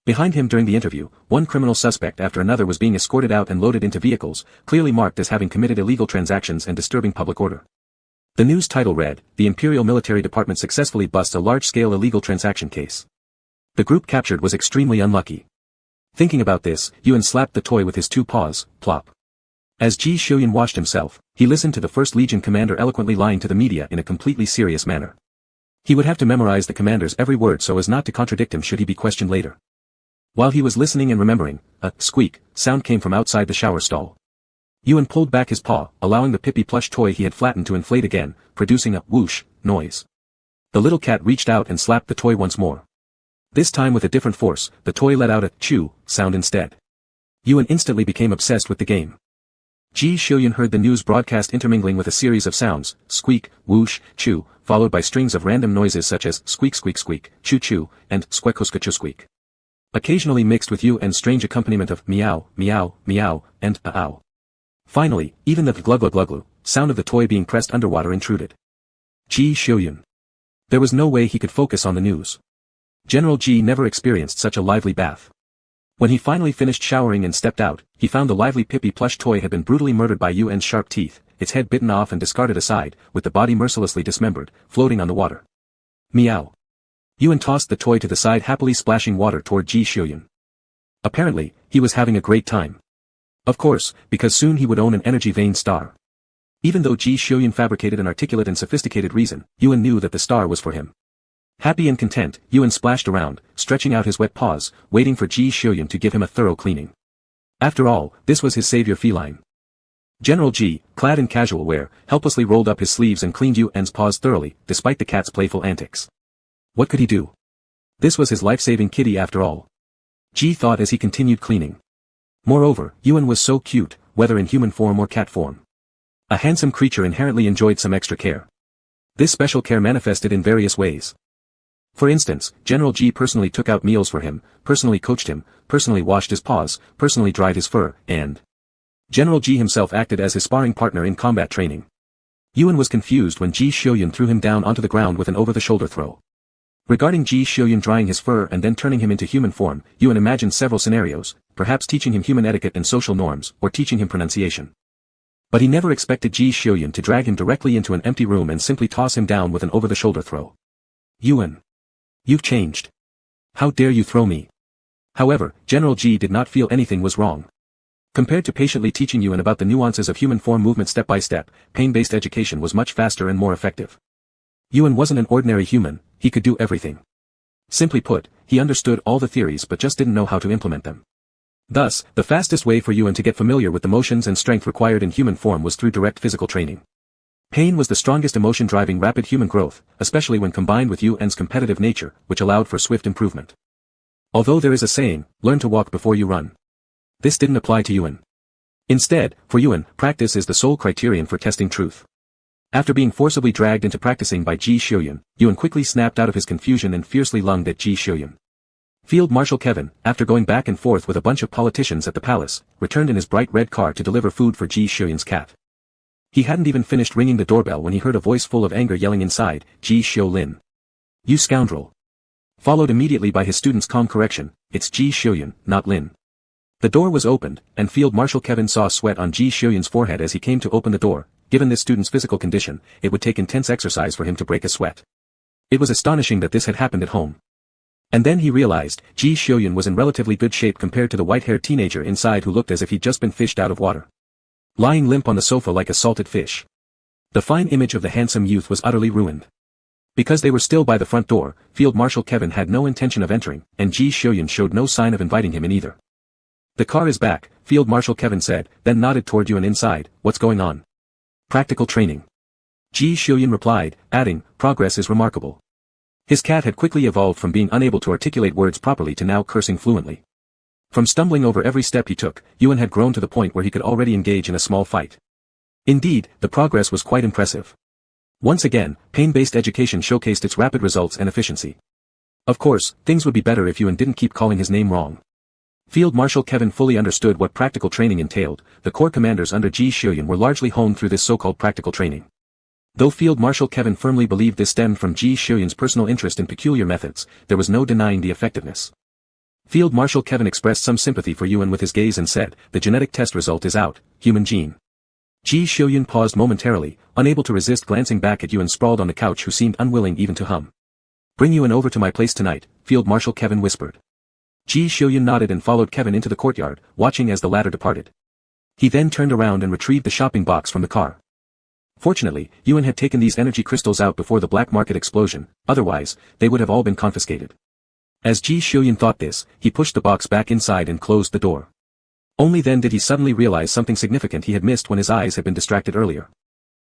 Behind him during the interview, one criminal suspect after another was being escorted out and loaded into vehicles, clearly marked as having committed illegal transactions and disturbing public order. The news title read, "The Imperial Military Department successfully busts a large-scale illegal transaction case." The group captured was extremely unlucky. Thinking about this, Yuan slapped the toy with his 2 paws, plop. As Ji Shouyan washed himself, he listened to the 1st Legion commander eloquently lying to the media in a completely serious manner. He would have to memorize the commander's every word so as not to contradict him should he be questioned later. While he was listening and remembering, a squeak sound came from outside the shower stall. Yuan pulled back his paw, allowing the Pippi plush toy he had flattened to inflate again, producing a whoosh noise. The little cat reached out and slapped the toy once more. This time with a different force, the toy let out a chew sound instead. Yuan instantly became obsessed with the game. Ji Xiuyun heard the news broadcast intermingling with a series of sounds, squeak, whoosh, chew, followed by strings of random noises such as squeak squeak squeak, chew chew, and squeak squeak. Occasionally mixed with and strange accompaniment of meow, meow, meow, and ow. Finally, even the glug glug glug glug sound of the toy being pressed underwater intruded. Ji Xiuyun. There was no way he could focus on the news. General Ji never experienced such a lively bath. When he finally finished showering and stepped out, he found the lively Pippi plush toy had been brutally murdered by Yuan's sharp teeth, its head bitten off and discarded aside, with the body mercilessly dismembered, floating on the water. Meow. Yuan tossed the toy to the side, happily splashing water toward Ji Xiuyun. Apparently, he was having a great time. Of course, because soon he would own an energy vein star. Even though Ji Xiuyun fabricated an articulate and sophisticated reason, Yuan knew that the star was for him. Happy and content, Yuan splashed around, stretching out his wet paws, waiting for Ji Xiuyun to give him a thorough cleaning. After all, this was his savior feline. General Ji, clad in casual wear, helplessly rolled up his sleeves and cleaned Yuan's paws thoroughly, despite the cat's playful antics. What could he do? This was his life-saving kitty after all. Ji thought as he continued cleaning. Moreover, Yuan was so cute, whether in human form or cat form. A handsome creature inherently enjoyed some extra care. This special care manifested in various ways. For instance, General Ji personally took out meals for him, personally coached him, personally washed his paws, personally dried his fur, and General Ji himself acted as his sparring partner in combat training. Yuan was confused when Ji Xiuyun threw him down onto the ground with an over-the-shoulder throw. Regarding Ji Xiuyun drying his fur and then turning him into human form, Yuan imagined several scenarios, perhaps teaching him human etiquette and social norms, or teaching him pronunciation. But he never expected Ji Xiuyun to drag him directly into an empty room and simply toss him down with an over-the-shoulder throw. Yuan. You've changed. How dare you throw me? However, General Ji did not feel anything was wrong. Compared to patiently teaching Yuan about the nuances of human form movement step by step, pain-based education was much faster and more effective. Yuan wasn't an ordinary human, he could do everything. Simply put, he understood all the theories but just didn't know how to implement them. Thus, the fastest way for Yuan to get familiar with the motions and strength required in human form was through direct physical training. Pain was the strongest emotion driving rapid human growth, especially when combined with Yuan's competitive nature, which allowed for swift improvement. Although there is a saying, learn to walk before you run. This didn't apply to Yuan. Instead, for Yuan, practice is the sole criterion for testing truth. After being forcibly dragged into practicing by Ji Xiuyun, Yuan quickly snapped out of his confusion and fiercely lunged at Ji Xiuyun. Field Marshal Kevin, after going back and forth with a bunch of politicians at the palace, returned in his bright red car to deliver food for Ji Xiuyun's cat. He hadn't even finished ringing the doorbell when he heard a voice full of anger yelling inside, Ji Xiuyun. You scoundrel. Followed immediately by his student's calm correction, it's Ji Xiuyun, not Lin. The door was opened, and Field Marshal Kevin saw sweat on Ji Xiuyun's forehead as he came to open the door. Given this student's physical condition, it would take intense exercise for him to break a sweat. It was astonishing that this had happened at home. And then he realized, Ji Xiuyun was in relatively good shape compared to the white-haired teenager inside who looked as if he'd just been fished out of water. Lying limp on the sofa like a salted fish. The fine image of the handsome youth was utterly ruined. Because they were still by the front door, Field Marshal Kevin had no intention of entering, and Ji Xiuyun showed no sign of inviting him in either. The car is back, Field Marshal Kevin said, then nodded toward Yuan inside. What's going on? Practical training. Ji Xiuyun replied, adding, progress is remarkable. His cat had quickly evolved from being unable to articulate words properly to now cursing fluently. From stumbling over every step he took, Yuan had grown to the point where he could already engage in a small fight. Indeed, the progress was quite impressive. Once again, pain-based education showcased its rapid results and efficiency. Of course, things would be better if Yuan didn't keep calling his name wrong. Field Marshal Kevin fully understood what practical training entailed. The corps commanders under Ji Xiuyun were largely honed through this so-called practical training. Though Field Marshal Kevin firmly believed this stemmed from Ji Xiuyun's personal interest in peculiar methods, there was no denying the effectiveness. Field Marshal Kevin expressed some sympathy for Yuan with his gaze and said, the genetic test result is out, human gene. Ji Xiuyun paused momentarily, unable to resist glancing back at Yuan sprawled on the couch who seemed unwilling even to hum. Bring Yuan over to my place tonight, Field Marshal Kevin whispered. Ji Xiuyun nodded and followed Kevin into the courtyard, watching as the latter departed. He then turned around and retrieved the shopping box from the car. Fortunately, Yuan had taken these energy crystals out before the black market explosion, otherwise, they would have all been confiscated. As Ji Xiuyun thought this, he pushed the box back inside and closed the door. Only then did he suddenly realize something significant he had missed when his eyes had been distracted earlier.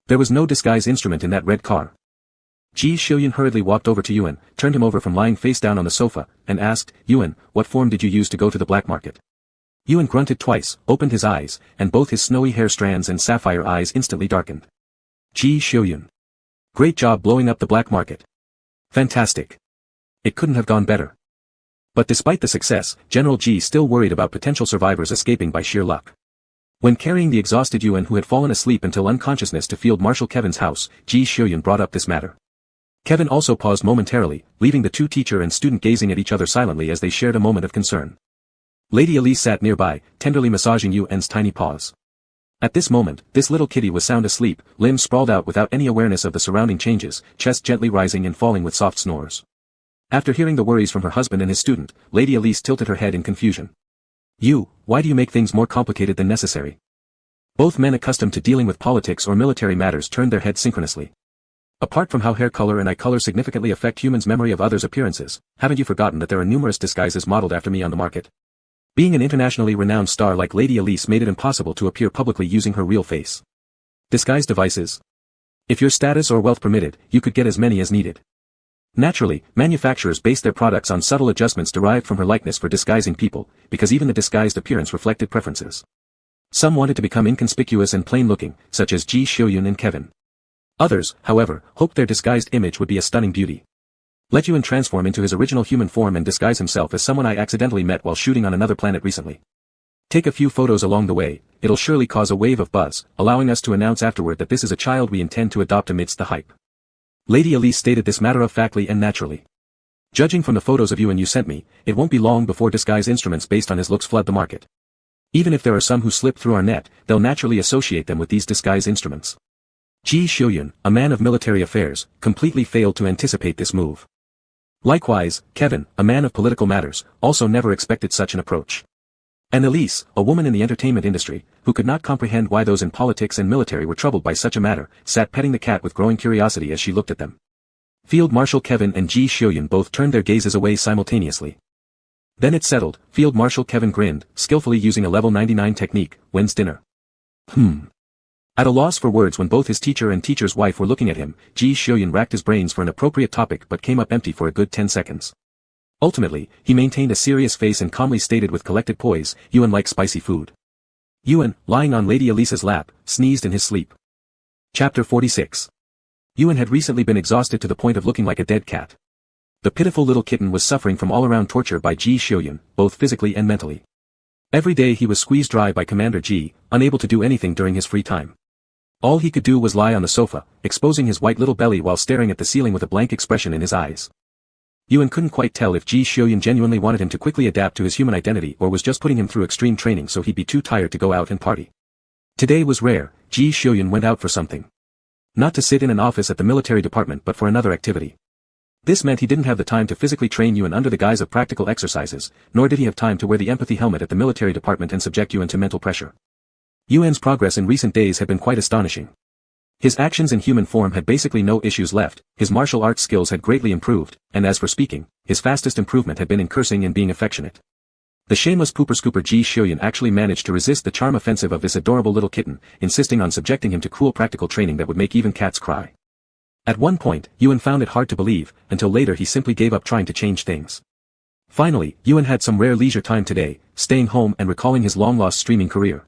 There was no disguise instrument in that red car. Ji Xiuyun hurriedly walked over to Yuan, turned him over from lying face down on the sofa, and asked, Yuan, what form did you use to go to the black market? Yuan grunted twice, opened his eyes, and both his snowy hair strands and sapphire eyes instantly darkened. Ji Xiuyun. Great job blowing up the black market. Fantastic. It couldn't have gone better. But despite the success, General Ji still worried about potential survivors escaping by sheer luck. When carrying the exhausted Yuan who had fallen asleep until unconsciousness to Field Marshal Kevin's house, Ji Xiuyun brought up this matter. Kevin also paused momentarily, leaving the two teacher and student gazing at each other silently as they shared a moment of concern. Lady Elise sat nearby, tenderly massaging Yuan's tiny paws. At this moment, this little kitty was sound asleep, limbs sprawled out without any awareness of the surrounding changes, chest gently rising and falling with soft snores. After hearing the worries from her husband and his student, Lady Elise tilted her head in confusion. Why do you make things more complicated than necessary? Both men accustomed to dealing with politics or military matters turned their heads synchronously. Apart from how hair color and eye color significantly affect humans' memory of others' appearances, haven't you forgotten that there are numerous disguises modeled after me on the market? Being an internationally renowned star like Lady Elise made it impossible to appear publicly using her real face. Disguise devices. If your status or wealth permitted, you could get as many as needed. Naturally, manufacturers based their products on subtle adjustments derived from her likeness for disguising people, because even the disguised appearance reflected preferences. Some wanted to become inconspicuous and plain-looking, such as Ji Xiuyun and Kevin. Others, however, hoped their disguised image would be a stunning beauty. Let Yuan transform into his original human form and disguise himself as someone I accidentally met while shooting on another planet recently. Take a few photos along the way, it'll surely cause a wave of buzz, allowing us to announce afterward that this is a child we intend to adopt amidst the hype. Lady Elise stated this matter-of-factly and naturally. Judging from the photos of Yuan you sent me, it won't be long before disguise instruments based on his looks flood the market. Even if there are some who slip through our net, they'll naturally associate them with these disguise instruments. Ji Xiuyun, a man of military affairs, completely failed to anticipate this move. Likewise, Kevin, a man of political matters, also never expected such an approach. And Elise, a woman in the entertainment industry, who could not comprehend why those in politics and military were troubled by such a matter, sat petting the cat with growing curiosity as she looked at them. Field Marshal Kevin and Ji Xiuyun both turned their gazes away simultaneously. Then it settled, Field Marshal Kevin grinned, skillfully using a level 99 technique, when's dinner? At a loss for words when both his teacher and teacher's wife were looking at him, Ji Xiuyun racked his brains for an appropriate topic but came up empty for a good 10 seconds. Ultimately, he maintained a serious face and calmly stated with collected poise, Yuan likes spicy food. Yuan, lying on Lady Elise's lap, sneezed in his sleep. Chapter 46. Yuan had recently been exhausted to the point of looking like a dead cat. The pitiful little kitten was suffering from all-around torture by Ji Xiuyun, both physically and mentally. Every day he was squeezed dry by Commander Ji, unable to do anything during his free time. All he could do was lie on the sofa, exposing his white little belly while staring at the ceiling with a blank expression in his eyes. Yuan couldn't quite tell if Ji Xiuyun genuinely wanted him to quickly adapt to his human identity or was just putting him through extreme training so he'd be too tired to go out and party. Today was rare, Ji Xiuyun went out for something. Not to sit in an office at the military department but for another activity. This meant he didn't have the time to physically train Yuan under the guise of practical exercises, nor did he have time to wear the empathy helmet at the military department and subject Yuan to mental pressure. Yuan's progress in recent days had been quite astonishing. His actions in human form had basically no issues left, his martial arts skills had greatly improved, and as for speaking, his fastest improvement had been in cursing and being affectionate. The shameless pooper-scooper Ji Xiuyun actually managed to resist the charm offensive of this adorable little kitten, insisting on subjecting him to cruel practical training that would make even cats cry. At one point, Yuan found it hard to believe, until later he simply gave up trying to change things. Finally, Yuan had some rare leisure time today, staying home and recalling his long-lost streaming career.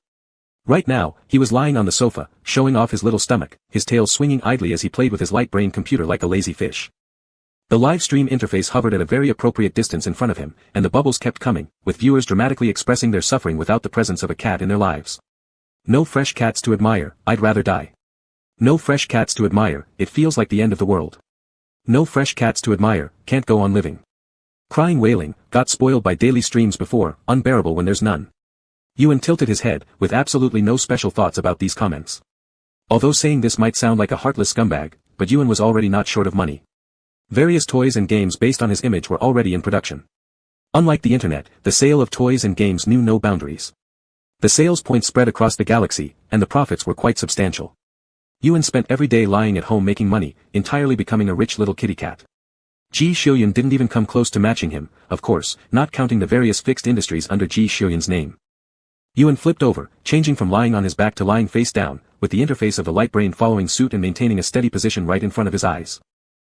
Right now, he was lying on the sofa, showing off his little stomach, his tail swinging idly as he played with his light-brained computer like a lazy fish. The live stream interface hovered at a very appropriate distance in front of him, and the bubbles kept coming, with viewers dramatically expressing their suffering without the presence of a cat in their lives. No fresh cats to admire, I'd rather die. No fresh cats to admire, it feels like the end of the world. No fresh cats to admire, can't go on living. Crying wailing, got spoiled by daily streams before, unbearable when there's none. Yuan tilted his head, with absolutely no special thoughts about these comments. Although saying this might sound like a heartless scumbag, but Yuan was already not short of money. Various toys and games based on his image were already in production. Unlike the internet, the sale of toys and games knew no boundaries. The sales points spread across the galaxy, and the profits were quite substantial. Yuan spent every day lying at home making money, entirely becoming a rich little kitty cat. Ji Xiuyun didn't even come close to matching him, of course, not counting the various fixed industries under Ji Xiuyun's name. Yuan flipped over, changing from lying on his back to lying face down, with the interface of the light brain following suit and maintaining a steady position right in front of his eyes.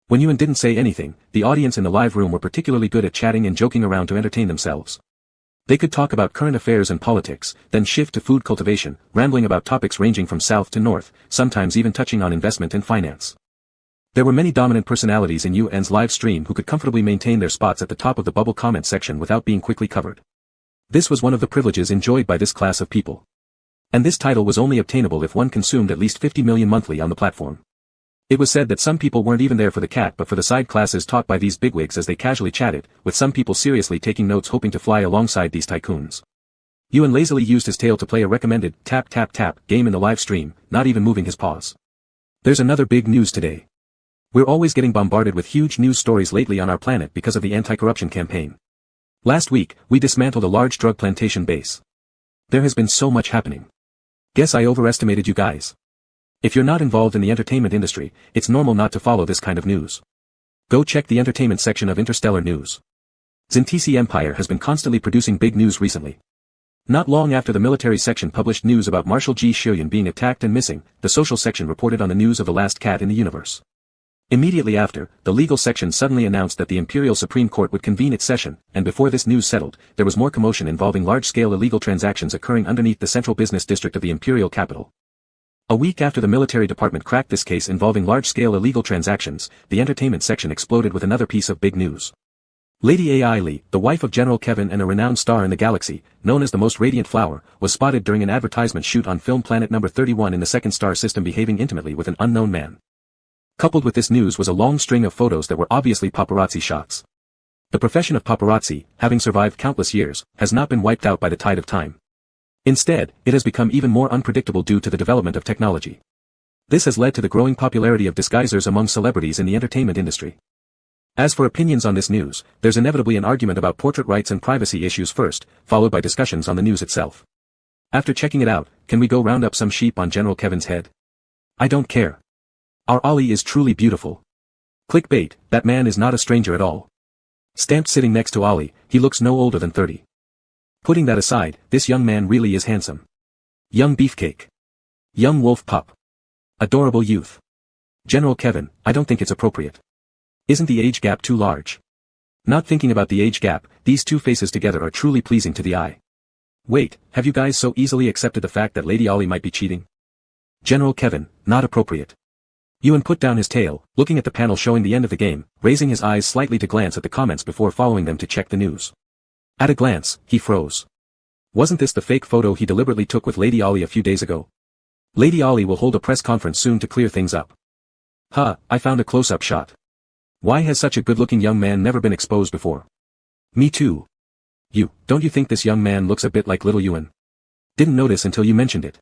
When Yuan didn't say anything, the audience in the live room were particularly good at chatting and joking around to entertain themselves. They could talk about current affairs and politics, then shift to food cultivation, rambling about topics ranging from south to north, sometimes even touching on investment and finance. There were many dominant personalities in UN's live stream who could comfortably maintain their spots at the top of the bubble comment section without being quickly covered. This was one of the privileges enjoyed by this class of people. And this title was only obtainable if one consumed at least 50 million monthly on the platform. It was said that some people weren't even there for the cat but for the side classes taught by these bigwigs as they casually chatted, with some people seriously taking notes hoping to fly alongside these tycoons. Ewan lazily used his tail to play a recommended tap tap tap game in the live stream, not even moving his paws. There's another big news today. We're always getting bombarded with huge news stories lately on our planet because of the anti-corruption campaign. Last week, we dismantled a large drug plantation base. There has been so much happening. Guess I overestimated you guys. If you're not involved in the entertainment industry, it's normal not to follow this kind of news. Go check the entertainment section of Interstellar News. Zintisi Empire has been constantly producing big news recently. Not long after the military section published news about Marshal Ji Shiryan being attacked and missing, the social section reported on the news of the last cat in the universe. Immediately after, the legal section suddenly announced that the Imperial Supreme Court would convene its session, and before this news settled, there was more commotion involving large-scale illegal transactions occurring underneath the central business district of the imperial capital. A week after the military department cracked this case involving large-scale illegal transactions, the entertainment section exploded with another piece of big news. Lady A.I. Lee, the wife of General Kevin and a renowned star in the galaxy, known as the most radiant flower, was spotted during an advertisement shoot on film Planet Number 31 in the second star system behaving intimately with an unknown man. Coupled with this news was a long string of photos that were obviously paparazzi shots. The profession of paparazzi, having survived countless years, has not been wiped out by the tide of time. Instead, it has become even more unpredictable due to the development of technology. This has led to the growing popularity of disguisers among celebrities in the entertainment industry. As for opinions on this news, there's inevitably an argument about portrait rights and privacy issues first, followed by discussions on the news itself. After checking it out, can we go round up some sheep on General Kevin's head? I don't care. Our Ollie is truly beautiful. Clickbait, that man is not a stranger at all. Stamped sitting next to Ollie, he looks no older than 30. Putting that aside, this young man really is handsome. Young beefcake. Young wolf pup. Adorable youth. General Kevin, I don't think it's appropriate. Isn't the age gap too large? Not thinking about the age gap, these two faces together are truly pleasing to the eye. Wait, have you guys so easily accepted the fact that Lady Ollie might be cheating? General Kevin, not appropriate. Ewan put down his tail, looking at the panel showing the end of the game, raising his eyes slightly to glance at the comments before following them to check the news. At a glance, he froze. Wasn't this the fake photo he deliberately took with Lady Ollie a few days ago? Lady Ollie will hold a press conference soon to clear things up. I found a close-up shot. Why has such a good-looking young man never been exposed before? Me too. Don't you think this young man looks a bit like little Ewan? Didn't notice until you mentioned it.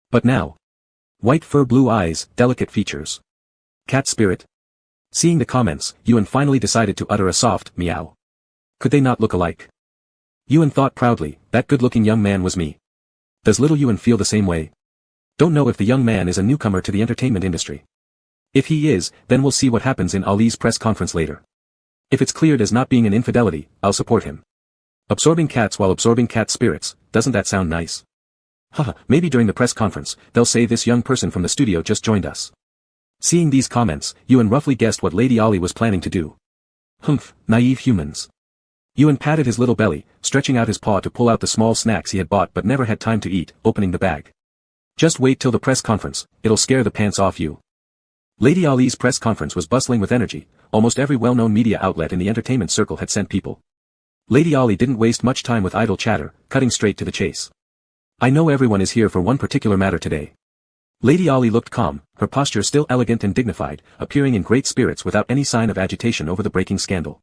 But now. White fur, blue eyes, delicate features. Cat spirit. Seeing the comments, Ewan finally decided to utter a soft meow. Could they not look alike? Ewan thought proudly, that good-looking young man was me. Does little Ewan feel the same way? Don't know if the young man is a newcomer to the entertainment industry. If he is, then we'll see what happens in Ali's press conference later. If it's cleared as not being an infidelity, I'll support him. Absorbing cats while absorbing cat spirits, doesn't that sound nice? Maybe during the press conference, they'll say this young person from the studio just joined us. Seeing these comments, Ewan roughly guessed what Lady Ollie was planning to do. Naive humans. Ewan patted his little belly, stretching out his paw to pull out the small snacks he had bought but never had time to eat, opening the bag. Just wait till the press conference, it'll scare the pants off you. Lady Ali's press conference was bustling with energy, almost every well-known media outlet in the entertainment circle had sent people. Lady Ali didn't waste much time with idle chatter, cutting straight to the chase. I know everyone is here for one particular matter today. Lady Ali looked calm, her posture still elegant and dignified, appearing in great spirits without any sign of agitation over the breaking scandal.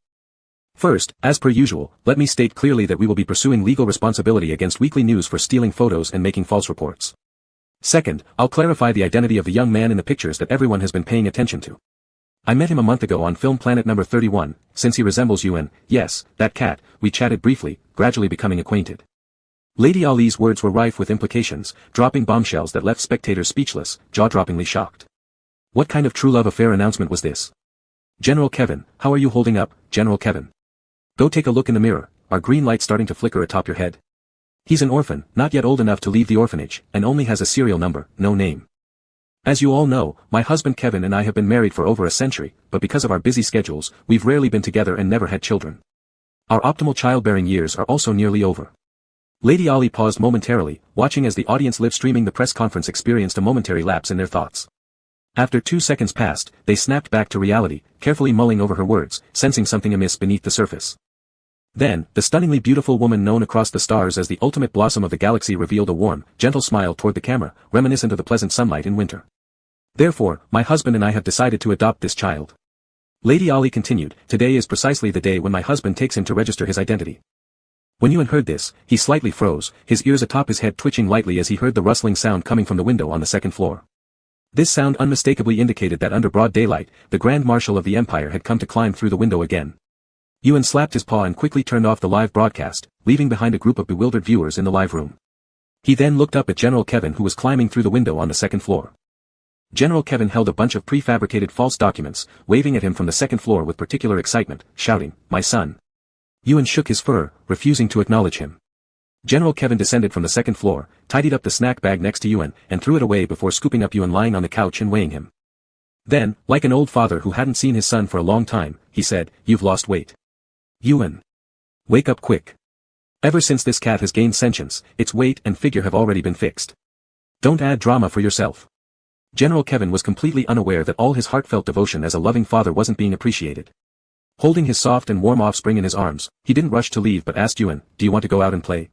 First, as per usual, let me state clearly that we will be pursuing legal responsibility against Weekly News for stealing photos and making false reports. Second, I'll clarify the identity of the young man in the pictures that everyone has been paying attention to. I met him a month ago on film Planet Number 31, since he resembles Ewan, yes, that cat, we chatted briefly, gradually becoming acquainted. Lady Ali's words were rife with implications, dropping bombshells that left spectators speechless, jaw-droppingly shocked. What kind of true love affair announcement was this? General Kevin, how are you holding up, General Kevin? Go take a look in the mirror, are green lights starting to flicker atop your head? He's an orphan, not yet old enough to leave the orphanage, and only has a serial number, no name. As you all know, my husband Kevin and I have been married for over a century, but because of our busy schedules, we've rarely been together and never had children. Our optimal childbearing years are also nearly over. Lady Ali paused momentarily, watching as the audience live streaming the press conference experienced a momentary lapse in their thoughts. After 2 seconds passed, they snapped back to reality, carefully mulling over her words, sensing something amiss beneath the surface. Then, the stunningly beautiful woman known across the stars as the ultimate blossom of the galaxy revealed a warm, gentle smile toward the camera, reminiscent of the pleasant sunlight in winter. Therefore, my husband and I have decided to adopt this child. Lady Ali continued, today is precisely the day when my husband takes him to register his identity. When Yuan heard this, he slightly froze, his ears atop his head twitching lightly as he heard the rustling sound coming from the window on the second floor. This sound unmistakably indicated that under broad daylight, the Grand Marshal of the Empire had come to climb through the window again. Yuan slapped his paw and quickly turned off the live broadcast, leaving behind a group of bewildered viewers in the live room. He then looked up at General Kevin who was climbing through the window on the second floor. General Kevin held a bunch of prefabricated false documents, waving at him from the second floor with particular excitement, shouting, "My son." Yuan shook his fur, refusing to acknowledge him. General Kevin descended from the second floor, tidied up the snack bag next to Yuan, and threw it away before scooping up Yuan lying on the couch and weighing him. Then, like an old father who hadn't seen his son for a long time, he said, "You've lost weight. Yuan. Wake up quick. Ever since this cat has gained sentience, its weight and figure have already been fixed. Don't add drama for yourself." General Kevin was completely unaware that all his heartfelt devotion as a loving father wasn't being appreciated. Holding his soft and warm offspring in his arms, he didn't rush to leave but asked Yuan, "Do you want to go out and play?"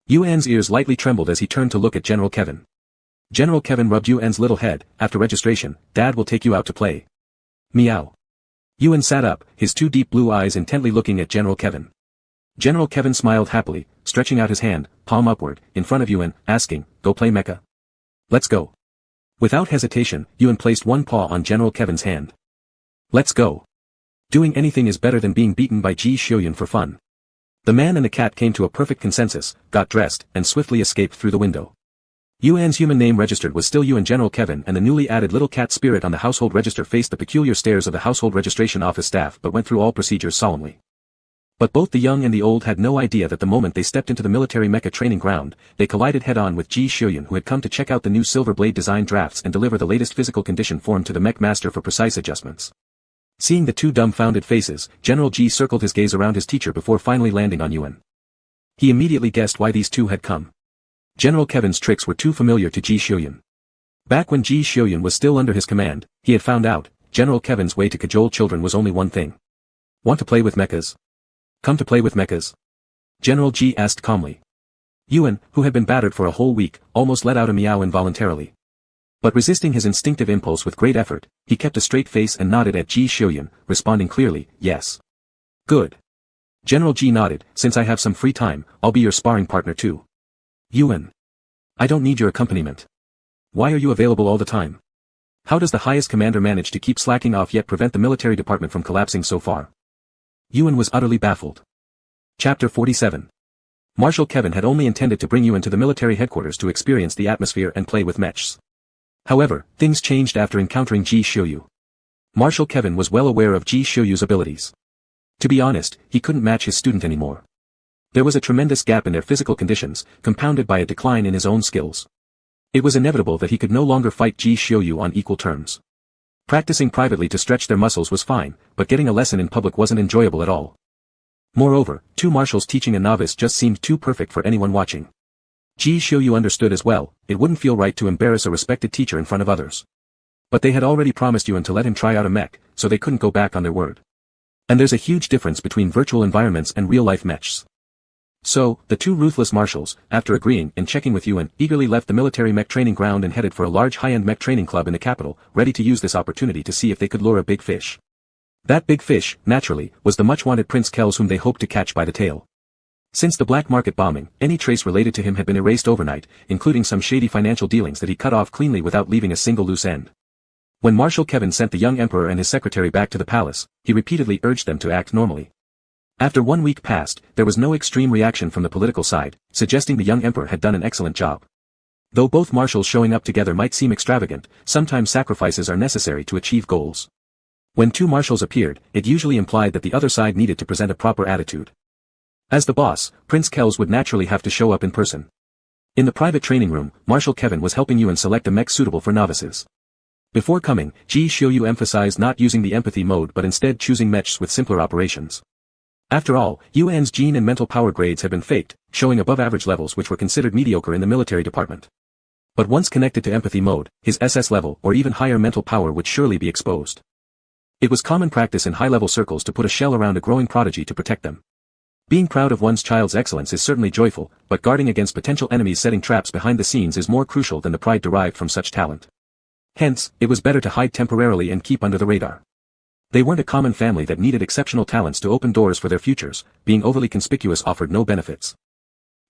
Yuan's ears lightly trembled as he turned to look at General Kevin. General Kevin rubbed Yuan's little head, "After registration, Dad will take you out to play." Meow. Yuan sat up, his 2 deep blue eyes intently looking at General Kevin. General Kevin smiled happily, stretching out his hand, palm upward, in front of Yuan, asking, "Go play mecha?" "Let's go." Without hesitation, Yuan placed one paw on General Kevin's hand. "Let's go. Doing anything is better than being beaten by Ji Xiuyun for fun." The man and the cat came to a perfect consensus, got dressed, and swiftly escaped through the window. Yuan's human name registered was still Yuan. General Kevin and the newly added little cat spirit on the household register faced the peculiar stares of the household registration office staff but went through all procedures solemnly. But both the young and the old had no idea that the moment they stepped into the military mecha training ground, they collided head-on with Ji Xiuyun who had come to check out the new Silver Blade design drafts and deliver the latest physical condition form to the mech master for precise adjustments. Seeing the 2 dumbfounded faces, General Ji circled his gaze around his teacher before finally landing on Yuan. He immediately guessed why these 2 had come. General Kevin's tricks were too familiar to Ji Xiuyun. Back when Ji Xiuyun was still under his command, he had found out, General Kevin's way to cajole children was only one thing. "Want to play with mechas? Come to play with mechas?" General Ji asked calmly. Yuan, who had been battered for a whole week, almost let out a meow involuntarily. But resisting his instinctive impulse with great effort, he kept a straight face and nodded at Ji Xiuyun, responding clearly, "Yes." "Good." General Ji nodded, "Since I have some free time, I'll be your sparring partner too." "Yuan. I don't need your accompaniment. Why are you available all the time? How does the highest commander manage to keep slacking off yet prevent the military department from collapsing so far?" Yuan was utterly baffled. Chapter 47. Marshal Kevin had only intended to bring Yuan to the military headquarters to experience the atmosphere and play with mechs. However, things changed after encountering Ji Xiuyun. Marshal Kevin was well aware of Ji Xiuyun's abilities. To be honest, he couldn't match his student anymore. There was a tremendous gap in their physical conditions, compounded by a decline in his own skills. It was inevitable that he could no longer fight Ji Xiuyun on equal terms. Practicing privately to stretch their muscles was fine, but getting a lesson in public wasn't enjoyable at all. Moreover, 2 marshals teaching a novice just seemed too perfect for anyone watching. Ji Xiuyun understood as well, it wouldn't feel right to embarrass a respected teacher in front of others. But they had already promised Yuan to let him try out a mech, so they couldn't go back on their word. And there's a huge difference between virtual environments and real-life mechs. So, the 2 ruthless marshals, after agreeing and checking with Yuan, eagerly left the military mech training ground and headed for a large high-end mech training club in the capital, ready to use this opportunity to see if they could lure a big fish. That big fish, naturally, was the much-wanted Prince Kells whom they hoped to catch by the tail. Since the black market bombing, any trace related to him had been erased overnight, including some shady financial dealings that he cut off cleanly without leaving a single loose end. When Marshal Kevin sent the young emperor and his secretary back to the palace, he repeatedly urged them to act normally. After 1 week passed, there was no extreme reaction from the political side, suggesting the young emperor had done an excellent job. Though both marshals showing up together might seem extravagant, sometimes sacrifices are necessary to achieve goals. When 2 marshals appeared, it usually implied that the other side needed to present a proper attitude. As the boss, Prince Kells would naturally have to show up in person. In the private training room, Marshal Kevin was helping Yuan select a mech suitable for novices. Before coming, Ji Xiuyun emphasized not using the empathy mode but instead choosing mechs with simpler operations. After all, Yuan's gene and mental power grades had been faked, showing above-average levels which were considered mediocre in the military department. But once connected to empathy mode, his SS level or even higher mental power would surely be exposed. It was common practice in high-level circles to put a shell around a growing prodigy to protect them. Being proud of one's child's excellence is certainly joyful, but guarding against potential enemies setting traps behind the scenes is more crucial than the pride derived from such talent. Hence, it was better to hide temporarily and keep under the radar. They weren't a common family that needed exceptional talents to open doors for their futures, being overly conspicuous offered no benefits.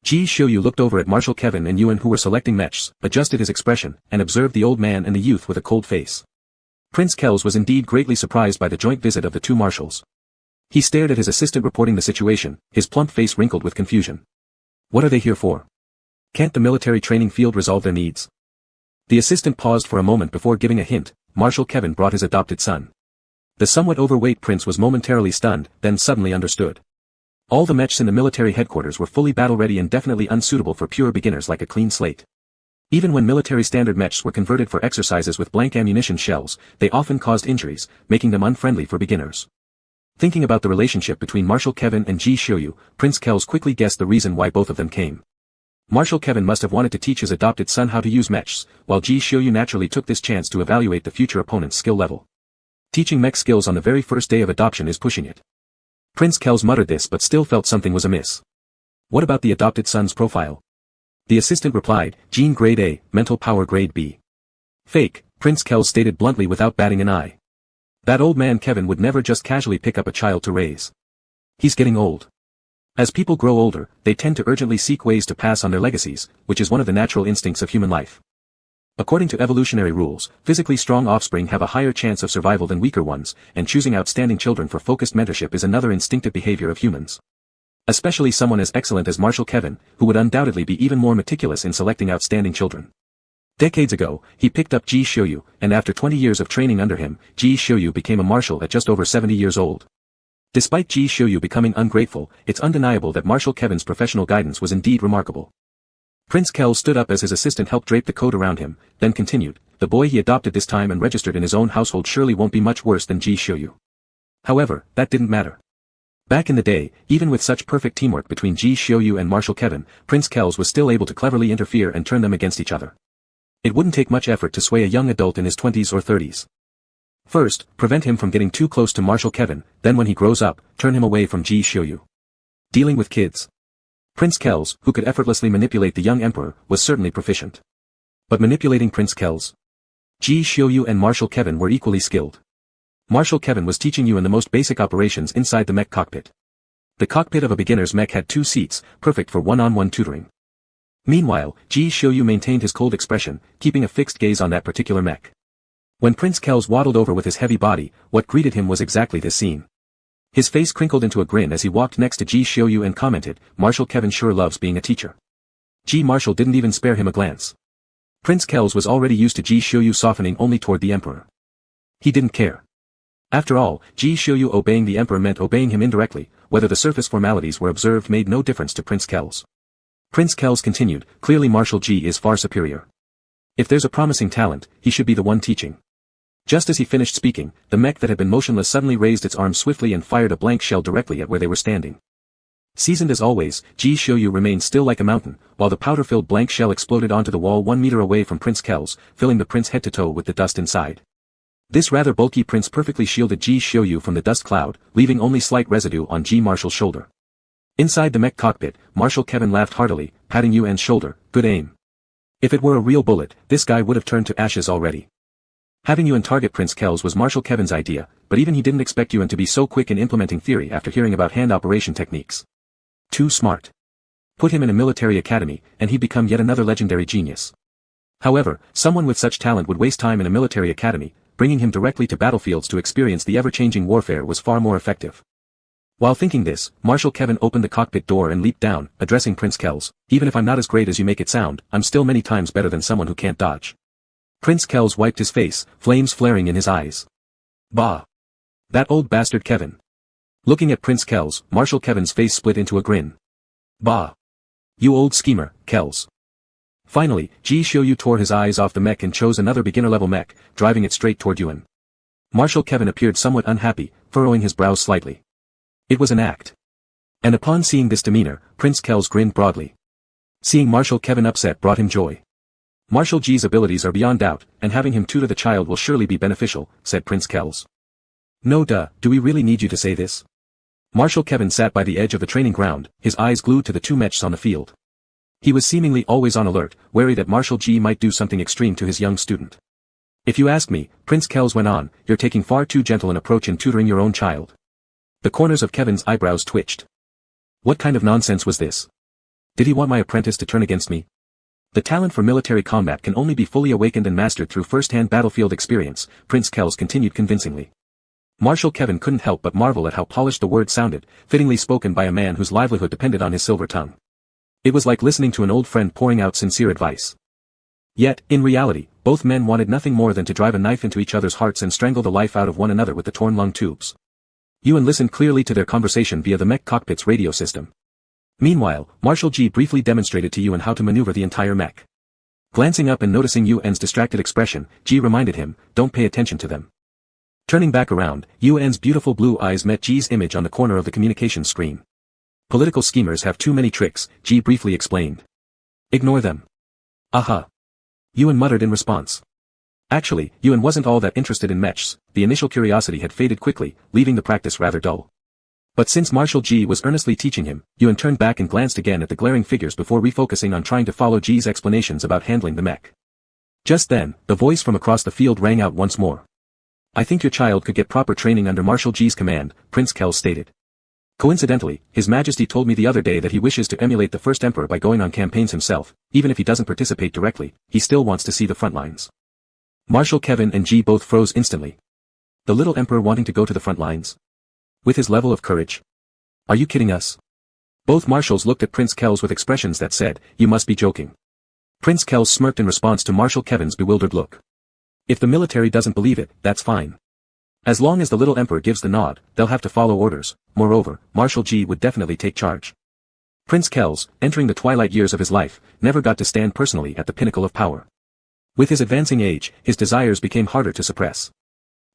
Ji Xiuyu looked over at Marshal Kevin and Yuan who were selecting mechs, adjusted his expression, and observed the old man and the youth with a cold face. Prince Kells was indeed greatly surprised by the joint visit of the two marshals. He stared at his assistant reporting the situation, his plump face wrinkled with confusion. What are they here for? Can't the military training field resolve their needs? The assistant paused for a moment before giving a hint. Marshal Kevin brought his adopted son. The somewhat overweight prince was momentarily stunned, then suddenly understood. All the mechs in the military headquarters were fully battle-ready and definitely unsuitable for pure beginners like a clean slate. Even when military standard mechs were converted for exercises with blank ammunition shells, they often caused injuries, making them unfriendly for beginners. Thinking about the relationship between Marshal Kevin and Ji Xiuyu, Prince Kells quickly guessed the reason why both of them came. Marshal Kevin must have wanted to teach his adopted son how to use mechs, while Ji Xiuyu naturally took this chance to evaluate the future opponent's skill level. Teaching mech skills on the very first day of adoption is pushing it. Prince Kells muttered this but still felt something was amiss. What about the adopted son's profile? The assistant replied, Gene grade A, mental power grade B. Fake, Prince Kells stated bluntly without batting an eye. That old man Kevin would never just casually pick up a child to raise. He's getting old. As people grow older, they tend to urgently seek ways to pass on their legacies, which is one of the natural instincts of human life. According to evolutionary rules, physically strong offspring have a higher chance of survival than weaker ones, and choosing outstanding children for focused mentorship is another instinctive behavior of humans. Especially someone as excellent as Marshal Kevin, who would undoubtedly be even more meticulous in selecting outstanding children. Decades ago, he picked up Ji Xiuyu, and after 20 years of training under him, Ji Xiuyu became a marshal at just over 70 years old. Despite Ji Xiuyu becoming ungrateful, it's undeniable that Marshal Kevin's professional guidance was indeed remarkable. Prince Kells stood up as his assistant helped drape the coat around him, then continued, the boy he adopted this time and registered in his own household surely won't be much worse than Ji Xiuyu. However, that didn't matter. Back in the day, even with such perfect teamwork between Ji Xiuyu and Marshal Kevin, Prince Kells was still able to cleverly interfere and turn them against each other. It wouldn't take much effort to sway a young adult in his 20s or 30s. First, prevent him from getting too close to Marshal Kevin, then when he grows up, turn him away from Ji Xiuyu. Dealing with kids. Prince Kells, who could effortlessly manipulate the young emperor, was certainly proficient. But manipulating Prince Kells? Ji Xiuyu and Marshal Kevin were equally skilled. Marshal Kevin was teaching you in the most basic operations inside the mech cockpit. The cockpit of a beginner's mech had 2 seats, perfect for one-on-one tutoring. Meanwhile, Ji Xiuyu maintained his cold expression, keeping a fixed gaze on that particular mech. When Prince Kells waddled over with his heavy body, what greeted him was exactly this scene. His face crinkled into a grin as he walked next to Ji Xiuyu and commented, Marshal Kevin sure loves being a teacher. Ji Marshal didn't even spare him a glance. Prince Kells was already used to Ji Xiuyu softening only toward the emperor. He didn't care. After all, Ji Xiuyu obeying the emperor meant obeying him indirectly, whether the surface formalities were observed made no difference to Prince Kells. Prince Kells continued, clearly Marshal Ji is far superior. If there's a promising talent, he should be the one teaching. Just as he finished speaking, the mech that had been motionless suddenly raised its arm swiftly and fired a blank shell directly at where they were standing. Seasoned as always, Ji Xiuyu remained still like a mountain, while the powder-filled blank shell exploded onto the wall 1 meter away from Prince Kells, filling the prince head to toe with the dust inside. This rather bulky prince perfectly shielded Ji Xiuyu from the dust cloud, leaving only slight residue on Ji Marshal's shoulder. Inside the mech cockpit, Marshal Kevin laughed heartily, patting Yuan's shoulder, good aim. If it were a real bullet, this guy would have turned to ashes already. Having Yuan target Prince Kells was Marshal Kevin's idea, but even he didn't expect Yuan to be so quick in implementing theory after hearing about hand operation techniques. Too smart. Put him in a military academy, and he'd become yet another legendary genius. However, someone with such talent would waste time in a military academy, bringing him directly to battlefields to experience the ever-changing warfare was far more effective. While thinking this, Marshal Kevin opened the cockpit door and leaped down, addressing Prince Kells, even if I'm not as great as you make it sound, I'm still many times better than someone who can't dodge. Prince Kells wiped his face, flames flaring in his eyes. Bah! That old bastard Kevin. Looking at Prince Kells, Marshal Kevin's face split into a grin. Bah! You old schemer, Kells. Finally, Ji Xiuyu tore his eyes off the mech and chose another beginner-level mech, driving it straight toward Yuan. Marshal Kevin appeared somewhat unhappy, furrowing his brows slightly. It was an act. And upon seeing this demeanor, Prince Kells grinned broadly. Seeing Marshal Kevin upset brought him joy. Marshal G's abilities are beyond doubt, and having him tutor the child will surely be beneficial, said Prince Kells. No duh, do we really need you to say this? Marshal Kevin sat by the edge of the training ground, his eyes glued to the two mechs on the field. He was seemingly always on alert, wary that Marshal G might do something extreme to his young student. If you ask me, Prince Kells went on, you're taking far too gentle an approach in tutoring your own child. The corners of Kevin's eyebrows twitched. What kind of nonsense was this? Did he want my apprentice to turn against me? The talent for military combat can only be fully awakened and mastered through first-hand battlefield experience, Prince Kells continued convincingly. Marshal Kevin couldn't help but marvel at how polished the words sounded, fittingly spoken by a man whose livelihood depended on his silver tongue. It was like listening to an old friend pouring out sincere advice. Yet, in reality, both men wanted nothing more than to drive a knife into each other's hearts and strangle the life out of one another with the torn lung tubes. Yuan listened clearly to their conversation via the mech cockpit's radio system. Meanwhile, Marshal G briefly demonstrated to Yuan how to maneuver the entire mech. Glancing up and noticing Yuan's distracted expression, G reminded him, don't pay attention to them. Turning back around, Yuan's beautiful blue eyes met G's image on the corner of the communications screen. Political schemers have too many tricks, G briefly explained. Ignore them. Aha. Yuan muttered in response. Actually, Yuan wasn't all that interested in mechs, the initial curiosity had faded quickly, leaving the practice rather dull. But since Marshal G was earnestly teaching him, Yuan turned back and glanced again at the glaring figures before refocusing on trying to follow G's explanations about handling the mech. Just then, the voice from across the field rang out once more. I think your child could get proper training under Marshal G's command, Prince Kells stated. Coincidentally, His Majesty told me the other day that he wishes to emulate the first emperor by going on campaigns himself, even if he doesn't participate directly, he still wants to see the front lines. Marshal Kevin and G both froze instantly. The little emperor wanting to go to the front lines? With his level of courage? Are you kidding us? Both marshals looked at Prince Kells with expressions that said, you must be joking. Prince Kells smirked in response to Marshal Kevin's bewildered look. If the military doesn't believe it, that's fine. As long as the little emperor gives the nod, they'll have to follow orders. Moreover, Marshal G would definitely take charge. Prince Kells, entering the twilight years of his life, never got to stand personally at the pinnacle of power. With his advancing age, his desires became harder to suppress.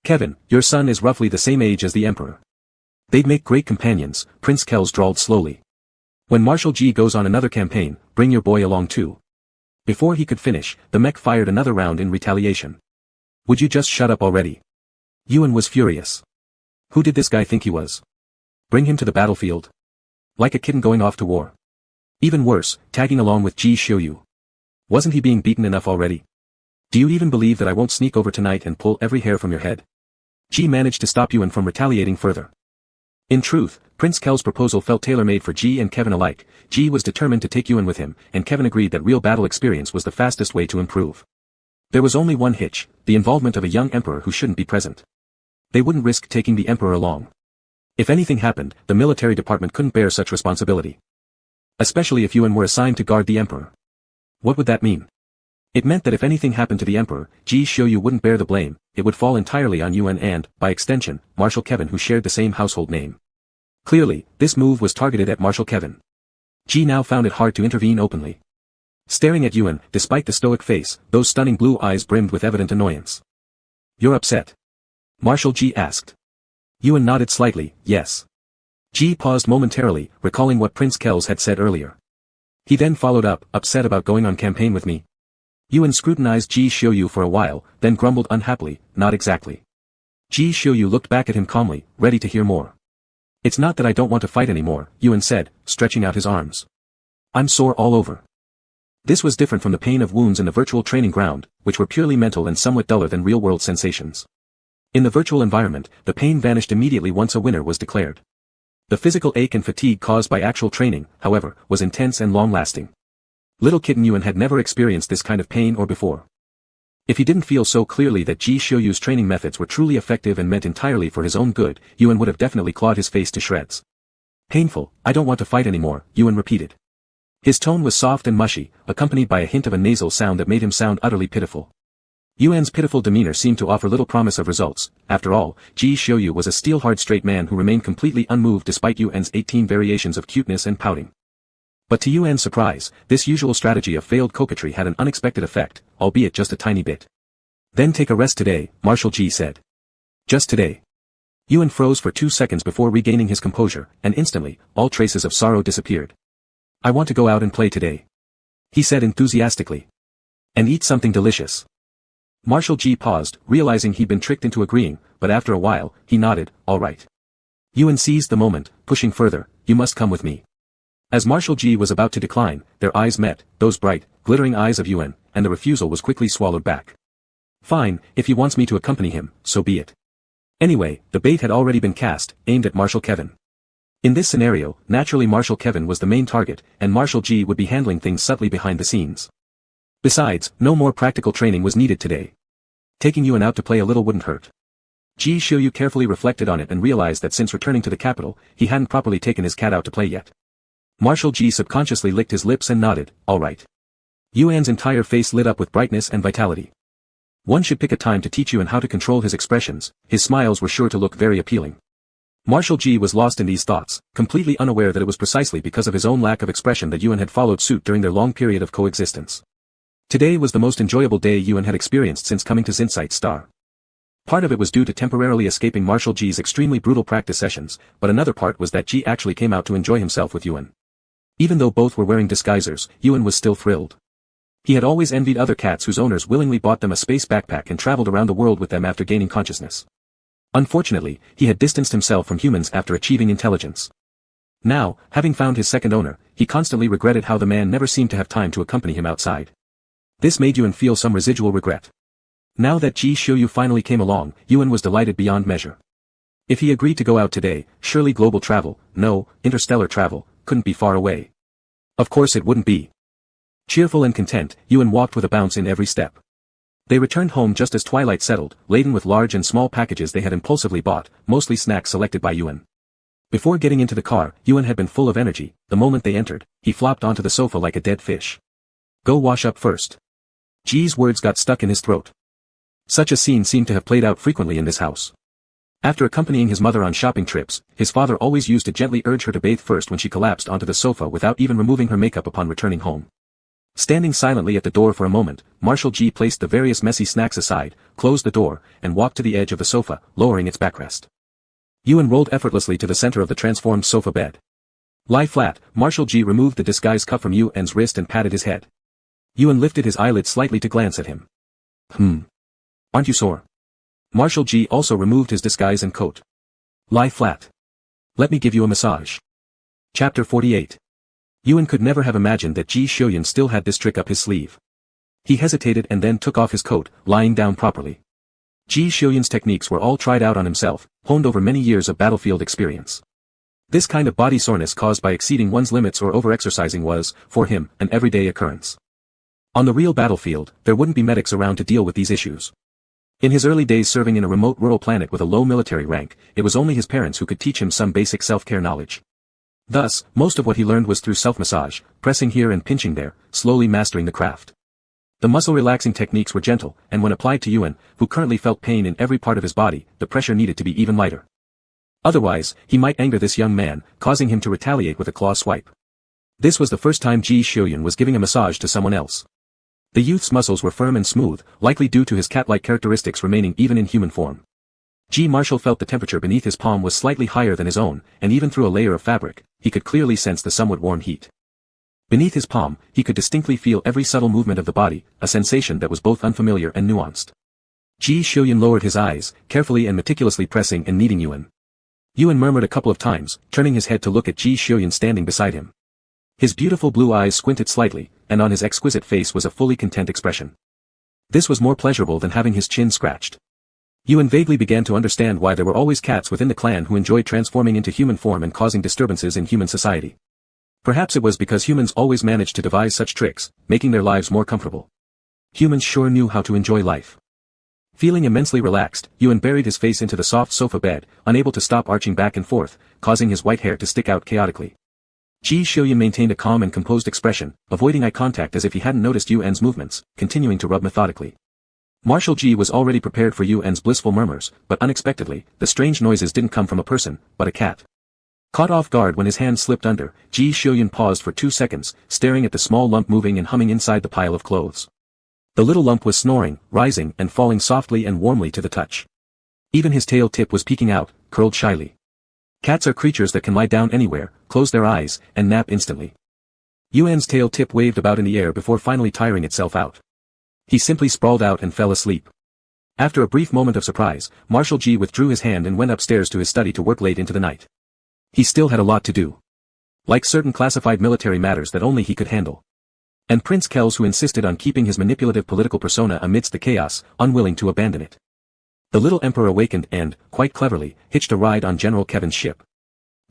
Kevin, your son is roughly the same age as the emperor. They'd make great companions, Prince Kells drawled slowly. When Marshal G goes on another campaign, bring your boy along too. Before he could finish, the mech fired another round in retaliation. Would you just shut up already? Yuan was furious. Who did this guy think he was? Bring him to the battlefield? Like a kitten going off to war. Even worse, tagging along with Ji Xiuyu. Wasn't he being beaten enough already? Do you even believe that I won't sneak over tonight and pull every hair from your head? Ji managed to stop Yuan from retaliating further. In truth, Prince Kel's proposal felt tailor-made for Ji and Kevin alike. Ji was determined to take Yuan with him, and Kevin agreed that real battle experience was the fastest way to improve. There was only one hitch, the involvement of a young emperor who shouldn't be present. They wouldn't risk taking the emperor along. If anything happened, the military department couldn't bear such responsibility. Especially if Yuan were assigned to guard the emperor. What would that mean? It meant that if anything happened to the emperor, Ji Xiuyu wouldn't bear the blame, it would fall entirely on Yuan and, by extension, Marshal Kevin who shared the same household name. Clearly, this move was targeted at Marshal Kevin. Ji now found it hard to intervene openly. Staring at Yuan, despite the stoic face, those stunning blue eyes brimmed with evident annoyance. You're upset? Marshal Ji asked. Yuan nodded slightly, yes. Ji paused momentarily, recalling what Prince Kells had said earlier. He then followed up, upset about going on campaign with me. Yuan scrutinized Ji Xiuyu for a while, then grumbled unhappily, not exactly. Ji Xiuyu looked back at him calmly, ready to hear more. It's not that I don't want to fight anymore, Yuan said, stretching out his arms. I'm sore all over. This was different from the pain of wounds in the virtual training ground, which were purely mental and somewhat duller than real-world sensations. In the virtual environment, the pain vanished immediately once a winner was declared. The physical ache and fatigue caused by actual training, however, was intense and long-lasting. Little kitten Yuan had never experienced this kind of pain or before. If he didn't feel so clearly that Ji Xiuyu's training methods were truly effective and meant entirely for his own good, Yuan would have definitely clawed his face to shreds. Painful, I don't want to fight anymore, Yuan repeated. His tone was soft and mushy, accompanied by a hint of a nasal sound that made him sound utterly pitiful. Yuan's pitiful demeanor seemed to offer little promise of results. After all, Ji Xiuyu was a steel-hard straight man who remained completely unmoved despite Yuan's 18 variations of cuteness and pouting. But to Yuan's surprise, this usual strategy of failed coquetry had an unexpected effect, albeit just a tiny bit. Then take a rest today, Marshal Ji said. Just today. Yuan froze for 2 seconds before regaining his composure, and instantly, all traces of sorrow disappeared. I want to go out and play today, he said enthusiastically. And eat something delicious. Marshal G paused, realizing he'd been tricked into agreeing, but after a while, he nodded, all right. Yuan seized the moment, pushing further, you must come with me. As Marshal G was about to decline, their eyes met, those bright, glittering eyes of Yuan, and the refusal was quickly swallowed back. Fine, if he wants me to accompany him, so be it. Anyway, the bait had already been cast, aimed at Marshal Kevin. In this scenario, naturally Marshal Kevin was the main target, and Marshal G would be handling things subtly behind the scenes. Besides, no more practical training was needed today. Taking Yuan out to play a little wouldn't hurt. Ji Xiuyu carefully reflected on it and realized that since returning to the capital, he hadn't properly taken his cat out to play yet. Marshal Ji subconsciously licked his lips and nodded, all right. Yuan's entire face lit up with brightness and vitality. One should pick a time to teach Yuan how to control his expressions, his smiles were sure to look very appealing. Marshal Ji was lost in these thoughts, completely unaware that it was precisely because of his own lack of expression that Yuan had followed suit during their long period of coexistence. Today was the most enjoyable day Yuan had experienced since coming to Zinsight Star. Part of it was due to temporarily escaping Marshal Ji's extremely brutal practice sessions, but another part was that Ji actually came out to enjoy himself with Yuan. Even though both were wearing disguisers, Yuan was still thrilled. He had always envied other cats whose owners willingly bought them a space backpack and traveled around the world with them after gaining consciousness. Unfortunately, he had distanced himself from humans after achieving intelligence. Now, having found his second owner, he constantly regretted how the man never seemed to have time to accompany him outside. This made Yuan feel some residual regret. Now that Ji Xiuyu finally came along, Yuan was delighted beyond measure. If he agreed to go out today, surely global travel, no, interstellar travel, couldn't be far away. Of course it wouldn't be. Cheerful and content, Yuan walked with a bounce in every step. They returned home just as twilight settled, laden with large and small packages they had impulsively bought, mostly snacks selected by Yuan. Before getting into the car, Yuan had been full of energy. The moment they entered, he flopped onto the sofa like a dead fish. Go wash up first. Ji's words got stuck in his throat. Such a scene seemed to have played out frequently in this house. After accompanying his mother on shopping trips, his father always used to gently urge her to bathe first when she collapsed onto the sofa without even removing her makeup upon returning home. Standing silently at the door for a moment, Marshal Ji placed the various messy snacks aside, closed the door, and walked to the edge of the sofa, lowering its backrest. Yuan rolled effortlessly to the center of the transformed sofa bed. Lie flat, Marshal Ji removed the disguise cuff from Yuan's wrist and patted his head. Yuan lifted his eyelids slightly to glance at him. Aren't you sore? Marshal Ji also removed his disguise and coat. Lie flat. Let me give you a massage. Chapter 48. Yuan could never have imagined that Ji Xiuyan still had this trick up his sleeve. He hesitated and then took off his coat, lying down properly. Ji Xiuyan's techniques were all tried out on himself, honed over many years of battlefield experience. This kind of body soreness caused by exceeding one's limits or overexercising was, for him, an everyday occurrence. On the real battlefield, there wouldn't be medics around to deal with these issues. In his early days serving in a remote rural planet with a low military rank, it was only his parents who could teach him some basic self-care knowledge. Thus, most of what he learned was through self-massage, pressing here and pinching there, slowly mastering the craft. The muscle-relaxing techniques were gentle, and when applied to Yuan, who currently felt pain in every part of his body, the pressure needed to be even lighter. Otherwise, he might anger this young man, causing him to retaliate with a claw swipe. This was the first time Ji Xiuyan was giving a massage to someone else. The youth's muscles were firm and smooth, likely due to his cat-like characteristics remaining even in human form. Ji Marshal felt the temperature beneath his palm was slightly higher than his own, and even through a layer of fabric, he could clearly sense the somewhat warm heat. Beneath his palm, he could distinctly feel every subtle movement of the body, a sensation that was both unfamiliar and nuanced. Ji Xiuyan lowered his eyes, carefully and meticulously pressing and kneading Yuan. Yuan murmured a couple of times, turning his head to look at Ji Xiuyan standing beside him. His beautiful blue eyes squinted slightly, and on his exquisite face was a fully content expression. This was more pleasurable than having his chin scratched. Yuan vaguely began to understand why there were always cats within the clan who enjoyed transforming into human form and causing disturbances in human society. Perhaps it was because humans always managed to devise such tricks, making their lives more comfortable. Humans sure knew how to enjoy life. Feeling immensely relaxed, Yuan buried his face into the soft sofa bed, unable to stop arching back and forth, causing his white hair to stick out chaotically. Ji Xiuyan maintained a calm and composed expression, avoiding eye contact as if he hadn't noticed Yuan's movements, continuing to rub methodically. Marshal Ji was already prepared for Yuan's blissful murmurs, but unexpectedly, the strange noises didn't come from a person, but a cat. Caught off guard when his hand slipped under, Ji Xiuyan paused for 2 seconds, staring at the small lump moving and humming inside the pile of clothes. The little lump was snoring, rising and falling softly and warmly to the touch. Even his tail tip was peeking out, curled shyly. Cats are creatures that can lie down anywhere, close their eyes, and nap instantly. Yuan's tail tip waved about in the air before finally tiring itself out. He simply sprawled out and fell asleep. After a brief moment of surprise, Marshal Ji withdrew his hand and went upstairs to his study to work late into the night. He still had a lot to do. Like certain classified military matters that only he could handle. And Prince Kells, who insisted on keeping his manipulative political persona amidst the chaos, unwilling to abandon it. The little emperor awakened and, quite cleverly, hitched a ride on General Kevin's ship.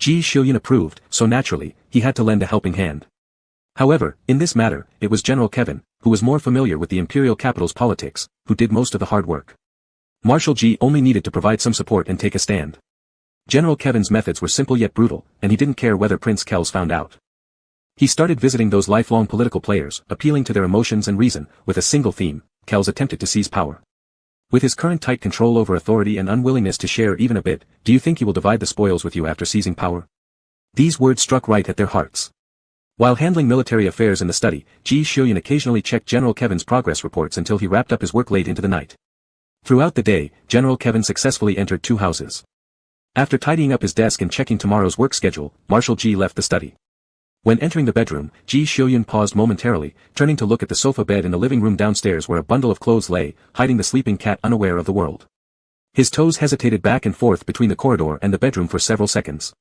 Ji Shiyun approved, so naturally, he had to lend a helping hand. However, in this matter, it was General Kevin, who was more familiar with the imperial capital's politics, who did most of the hard work. Marshal Ji only needed to provide some support and take a stand. General Kevin's methods were simple yet brutal, and he didn't care whether Prince Kells found out. He started visiting those lifelong political players, appealing to their emotions and reason, with a single theme: Kells attempted to seize power. With his current tight control over authority and unwillingness to share even a bit, do you think he will divide the spoils with you after seizing power? These words struck right at their hearts. While handling military affairs in the study, Ji Shiyun occasionally checked General Kevin's progress reports until he wrapped up his work late into the night. Throughout the day, General Kevin successfully entered 2 houses. After tidying up his desk and checking tomorrow's work schedule, Marshal Ji left the study. When entering the bedroom, Ji Shiyun paused momentarily, turning to look at the sofa bed in the living room downstairs where a bundle of clothes lay, hiding the sleeping cat unaware of the world. His toes hesitated back and forth between the corridor and the bedroom for several seconds.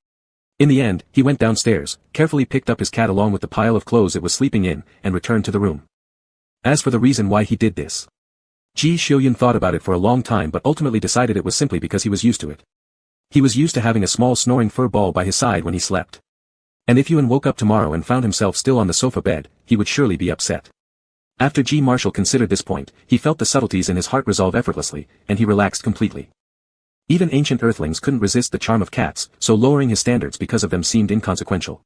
In the end, he went downstairs, carefully picked up his cat along with the pile of clothes it was sleeping in, and returned to the room. As for the reason why he did this, Ji Shiyun thought about it for a long time but ultimately decided it was simply because he was used to it. He was used to having a small snoring fur ball by his side when he slept. And if Yuan woke up tomorrow and found himself still on the sofa bed, he would surely be upset. After Ji Marshal considered this point, he felt the subtleties in his heart resolve effortlessly, and he relaxed completely. Even ancient earthlings couldn't resist the charm of cats, so lowering his standards because of them seemed inconsequential.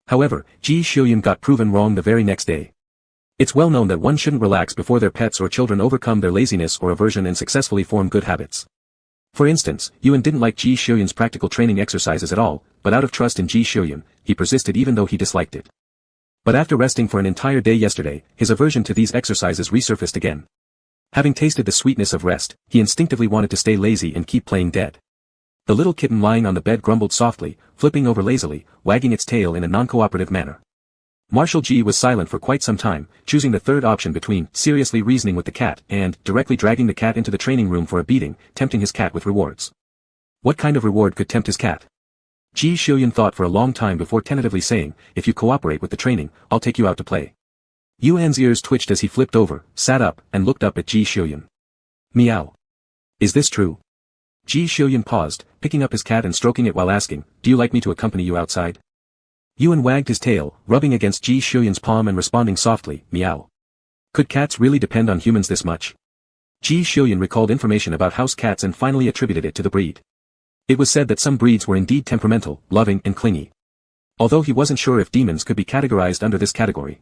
However, Ji Shiyun got proven wrong the very next day. It's well known that one shouldn't relax before their pets or children overcome their laziness or aversion and successfully form good habits. For instance, Yuan didn't like Ji Shiyun's practical training exercises at all, but out of trust in Ji Shiyun, he persisted even though he disliked it. But after resting for an entire day yesterday, his aversion to these exercises resurfaced again. Having tasted the sweetness of rest, he instinctively wanted to stay lazy and keep playing dead. The little kitten lying on the bed grumbled softly, flipping over lazily, wagging its tail in a non-cooperative manner. Marshal Ji was silent for quite some time, choosing the third option between seriously reasoning with the cat and directly dragging the cat into the training room for a beating, tempting his cat with rewards. What kind of reward could tempt his cat? Ji Shiyun thought for a long time before tentatively saying, "If you cooperate with the training, I'll take you out to play." Yuan's ears twitched as he flipped over, sat up, and looked up at Ji Shiyun. Meow. Is this true? Ji Shiyun paused, picking up his cat and stroking it while asking, "Do you like me to accompany you outside?" Yuan wagged his tail, rubbing against Ji Shiyun's palm and responding softly, "Meow." Could cats really depend on humans this much? Ji Shiyun recalled information about house cats and finally attributed it to the breed. It was said that some breeds were indeed temperamental, loving and clingy. Although he wasn't sure if demons could be categorized under this category.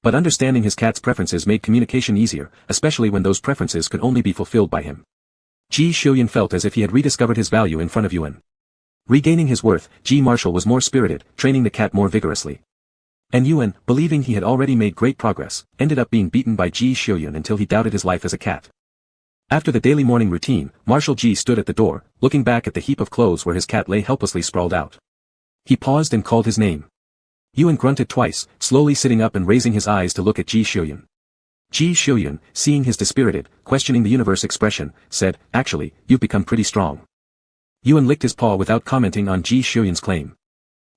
But understanding his cat's preferences made communication easier, especially when those preferences could only be fulfilled by him. Ji Shiyun felt as if he had rediscovered his value in front of Yuan. Regaining his worth, Ji Marshal was more spirited, training the cat more vigorously. And Yuan, believing he had already made great progress, ended up being beaten by Ji Shiyun until he doubted his life as a cat. After the daily morning routine, Marshal Ji stood at the door, looking back at the heap of clothes where his cat lay helplessly sprawled out. He paused and called his name. Yuan grunted twice, slowly sitting up and raising his eyes to look at Ji Shiyun. Ji Shiyun, seeing his dispirited, questioning the universe expression, said, "Actually, you've become pretty strong." Yuan licked his paw without commenting on Ji Shiyun's claim.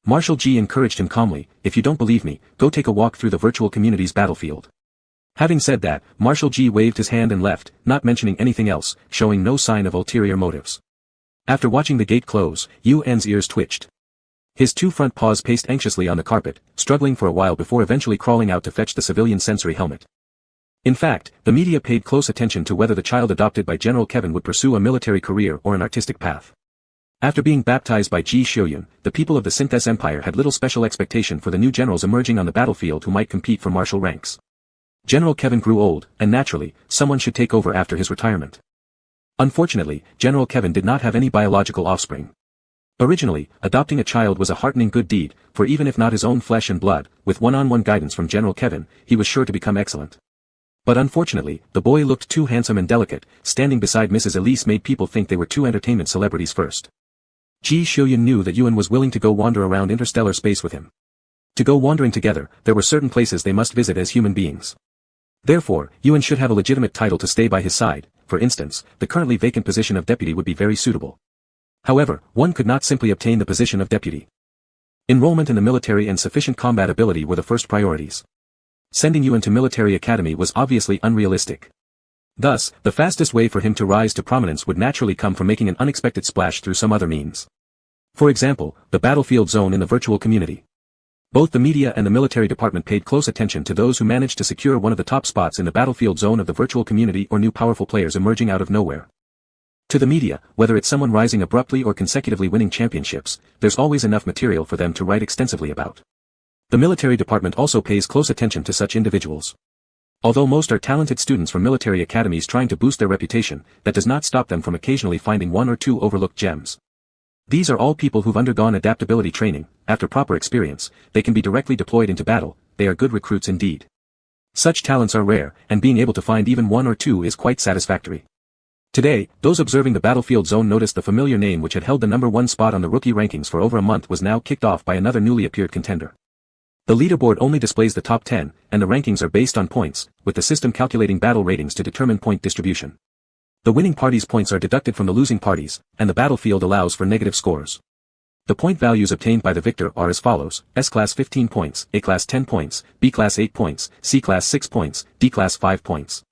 Marshal Ji encouraged him calmly, "If you don't believe me, go take a walk through the virtual community's battlefield." Having said that, Marshal Ji waved his hand and left, not mentioning anything else, showing no sign of ulterior motives. After watching the gate close, Yuan's ears twitched. His 2 front paws paced anxiously on the carpet, struggling for a while before eventually crawling out to fetch the civilian sensory helmet. In fact, the media paid close attention to whether the child adopted by General Kevin would pursue a military career or an artistic path. After being baptized by Ji Shiyun, the people of the Synthese Empire had little special expectation for the new generals emerging on the battlefield who might compete for martial ranks. General Kevin grew old, and naturally, someone should take over after his retirement. Unfortunately, General Kevin did not have any biological offspring. Originally, adopting a child was a heartening good deed, for even if not his own flesh and blood, with one-on-one guidance from General Kevin, he was sure to become excellent. But unfortunately, the boy looked too handsome and delicate, standing beside Mrs. Elise made people think they were 2 entertainment celebrities first. Ji Xiuyun knew that Yuan was willing to go wander around interstellar space with him. To go wandering together, there were certain places they must visit as human beings. Therefore, Yuan should have a legitimate title to stay by his side. For instance, the currently vacant position of deputy would be very suitable. However, one could not simply obtain the position of deputy. Enrollment in the military and sufficient combat ability were the first priorities. Sending Yuan to military academy was obviously unrealistic. Thus, the fastest way for him to rise to prominence would naturally come from making an unexpected splash through some other means. For example, the battlefield zone in the virtual community. Both the media and the military department paid close attention to those who managed to secure one of the top spots in the battlefield zone of the virtual community or new powerful players emerging out of nowhere. To the media, whether it's someone rising abruptly or consecutively winning championships, there's always enough material for them to write extensively about. The military department also pays close attention to such individuals. Although most are talented students from military academies trying to boost their reputation, that does not stop them from occasionally finding one or two overlooked gems. These are all people who've undergone adaptability training. After proper experience, they can be directly deployed into battle. They are good recruits indeed. Such talents are rare, and being able to find even one or two is quite satisfactory. Today, those observing the battlefield zone noticed the familiar name which had held the number 1 spot on the rookie rankings for over a month was now kicked off by another newly appeared contender. The leaderboard only displays the top 10, and the rankings are based on points, with the system calculating battle ratings to determine point distribution. The winning party's points are deducted from the losing parties, and the battlefield allows for negative scores. The point values obtained by the victor are as follows: S-Class 15 points, A-Class 10 points, B-Class 8 points, C-Class 6 points, D-Class 5 points.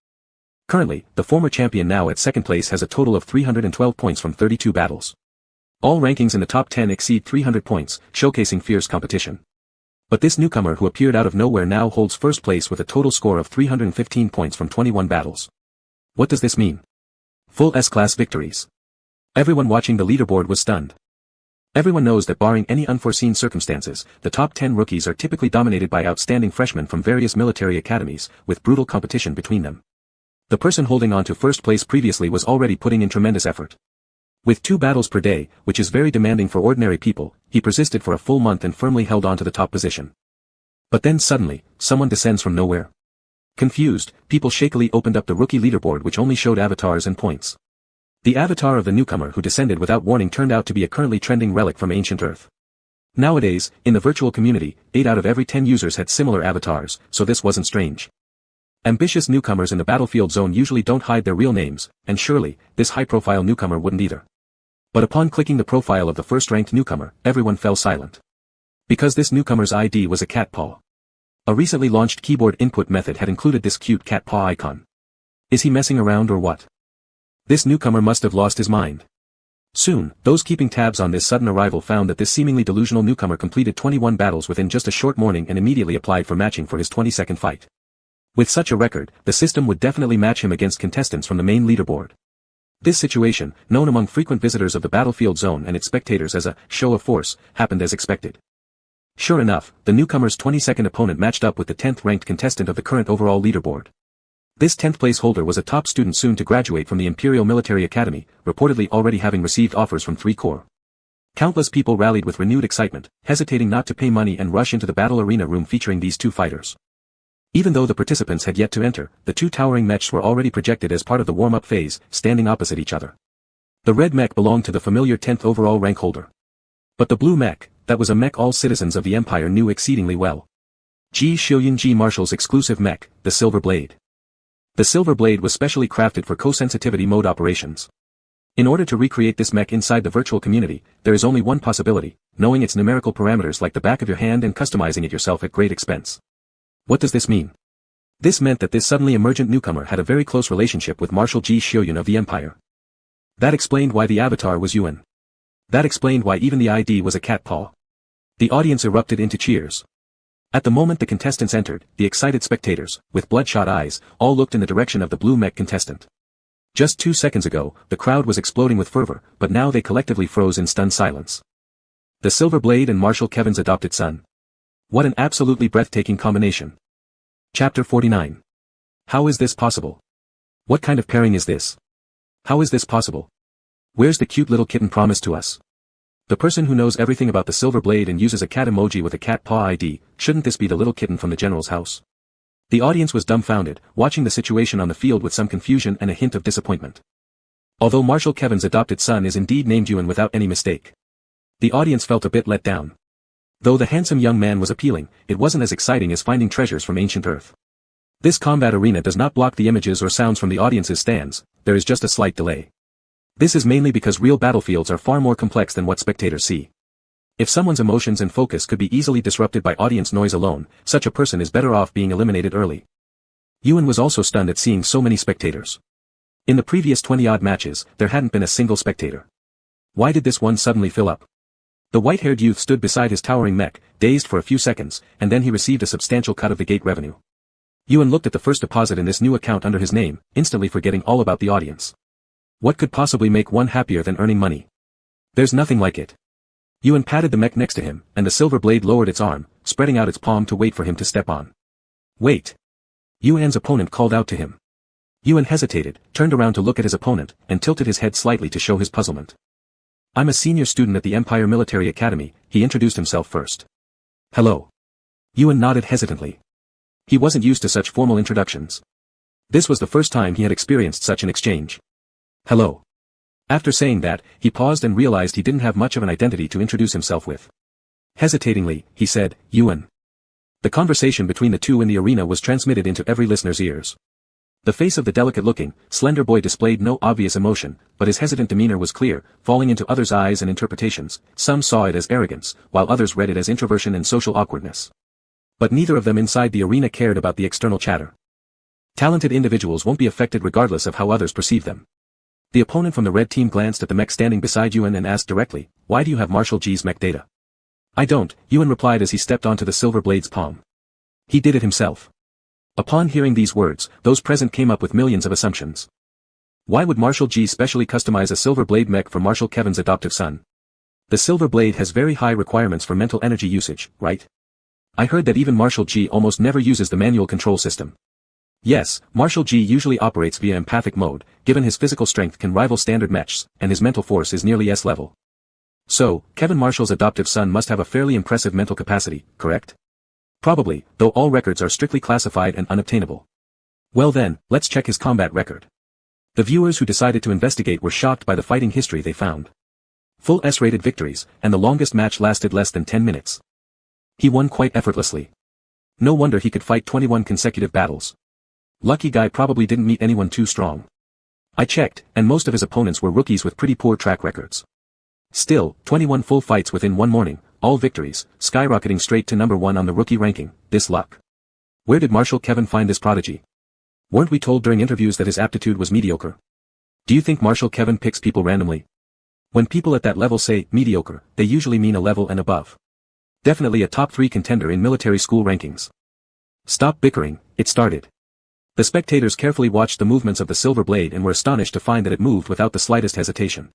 Currently, the former champion now at second place has a total of 312 points from 32 battles. All rankings in the top 10 exceed 300 points, showcasing fierce competition. But this newcomer who appeared out of nowhere now holds first place with a total score of 315 points from 21 battles. What does this mean? Full S-Class victories. Everyone watching the leaderboard was stunned. Everyone knows that barring any unforeseen circumstances, the top 10 rookies are typically dominated by outstanding freshmen from various military academies, with brutal competition between them. The person holding on to first place previously was already putting in tremendous effort. With 2 battles per day, which is very demanding for ordinary people, he persisted for a full month and firmly held on to the top position. But then suddenly, someone descends from nowhere. Confused, people shakily opened up the rookie leaderboard which only showed avatars and points. The avatar of the newcomer who descended without warning turned out to be a currently trending relic from ancient Earth. Nowadays, in the virtual community, 8 out of every 10 users had similar avatars, so this wasn't strange. Ambitious newcomers in the battlefield zone usually don't hide their real names, and surely, this high-profile newcomer wouldn't either. But upon clicking the profile of the first-ranked newcomer, everyone fell silent. Because this newcomer's ID was a cat paw. A recently launched keyboard input method had included this cute cat paw icon. Is he messing around or what? This newcomer must have lost his mind. Soon, those keeping tabs on this sudden arrival found that this seemingly delusional newcomer completed 21 battles within just a short morning and immediately applied for matching for his 22nd fight. With such a record, the system would definitely match him against contestants from the main leaderboard. This situation, known among frequent visitors of the battlefield zone and its spectators as a show of force, happened as expected. Sure enough, the newcomer's 22nd opponent matched up with the 10th ranked contestant of the current overall leaderboard. This 10th place holder was a top student soon to graduate from the Imperial Military Academy, reportedly already having received offers from 3 corps. Countless people rallied with renewed excitement, hesitating not to pay money and rush into the battle arena room featuring these 2 fighters. Even though the participants had yet to enter, the 2 towering mechs were already projected as part of the warm-up phase, standing opposite each other. The red mech belonged to the familiar 10th overall rank holder. But the blue mech, that was a mech all citizens of the Empire knew exceedingly well. Ji Xiuyun Ji Marshal's exclusive mech, the Silver Blade. The Silver Blade was specially crafted for co-sensitivity mode operations. In order to recreate this mech inside the virtual community, there is only one possibility, knowing its numerical parameters like the back of your hand and customizing it yourself at great expense. What does this mean? This meant that this suddenly emergent newcomer had a very close relationship with Marshal Ji Xiuyun of the Empire. That explained why the avatar was Yuan. That explained why even the ID was a cat paw. The audience erupted into cheers. At the moment the contestants entered, the excited spectators, with bloodshot eyes, all looked in the direction of the blue mech contestant. Just 2 seconds ago, the crowd was exploding with fervor, but now they collectively froze in stunned silence. The Silver Blade and Marshal Kevin's adopted son. What an absolutely breathtaking combination. Chapter 49. How is this possible? What kind of pairing is this? How is this possible? Where's the cute little kitten promised to us? The person who knows everything about the Silver Blade and uses a cat emoji with a cat paw ID, shouldn't this be the little kitten from the general's house? The audience was dumbfounded, watching the situation on the field with some confusion and a hint of disappointment. Although Marshal Kevin's adopted son is indeed named Yuan without any mistake. The audience felt a bit let down. Though the handsome young man was appealing, it wasn't as exciting as finding treasures from ancient Earth. This combat arena does not block the images or sounds from the audience's stands, there is just a slight delay. This is mainly because real battlefields are far more complex than what spectators see. If someone's emotions and focus could be easily disrupted by audience noise alone, such a person is better off being eliminated early. Yuan was also stunned at seeing so many spectators. In the previous 20-odd matches, there hadn't been a single spectator. Why did this one suddenly fill up? The white-haired youth stood beside his towering mech, dazed for a few seconds, and then he received a substantial cut of the gate revenue. Yuan looked at the first deposit in this new account under his name, instantly forgetting all about the audience. What could possibly make one happier than earning money? There's nothing like it. Yuan patted the mech next to him, and the silver blade lowered its arm, spreading out its palm to wait for him to step on. Wait. Yuan's opponent called out to him. Yuan hesitated, turned around to look at his opponent, and tilted his head slightly to show his puzzlement. I'm a senior student at the Empire Military Academy, he introduced himself first. Hello. Yuan nodded hesitantly. He wasn't used to such formal introductions. This was the first time he had experienced such an exchange. Hello. After saying that, he paused and realized he didn't have much of an identity to introduce himself with. Hesitatingly, he said, Yuan. The conversation between the two in the arena was transmitted into every listener's ears. The face of the delicate-looking, slender boy displayed no obvious emotion, but his hesitant demeanor was clear, falling into others' eyes and interpretations. Some saw it as arrogance, while others read it as introversion and social awkwardness. But neither of them inside the arena cared about the external chatter. Talented individuals won't be affected regardless of how others perceive them. The opponent from the red team glanced at the mech standing beside Yuan and asked directly, why do you have Marshal G's mech data? I don't, Yuan replied as he stepped onto the silver blade's palm. He did it himself. Upon hearing these words, those present came up with millions of assumptions. Why would Marshal G specially customize a silver blade mech for Marshal Kevin's adoptive son? The silver blade has very high requirements for mental energy usage, right? I heard that even Marshal G almost never uses the manual control system. Yes, Marshal G usually operates via empathic mode, given his physical strength can rival standard mechs, and his mental force is nearly S-level. So, Kevin Marshall's adoptive son must have a fairly impressive mental capacity, correct? Probably, though all records are strictly classified and unobtainable. Well then, let's check his combat record. The viewers who decided to investigate were shocked by the fighting history they found. Full S-rated victories, and the longest match lasted less than 10 minutes. He won quite effortlessly. No wonder he could fight 21 consecutive battles. Lucky guy probably didn't meet anyone too strong. I checked, and most of his opponents were rookies with pretty poor track records. Still, 21 full fights within one morning, all victories, skyrocketing straight to number 1 on the rookie ranking, this luck. Where did Marshal Kevin find this prodigy? Weren't we told during interviews that his aptitude was mediocre? Do you think Marshal Kevin picks people randomly? When people at that level say mediocre, they usually mean a level and above. Definitely a top 3 contender in military school rankings. Stop bickering, it started. The spectators carefully watched the movements of the silver blade and were astonished to find that it moved without the slightest hesitation.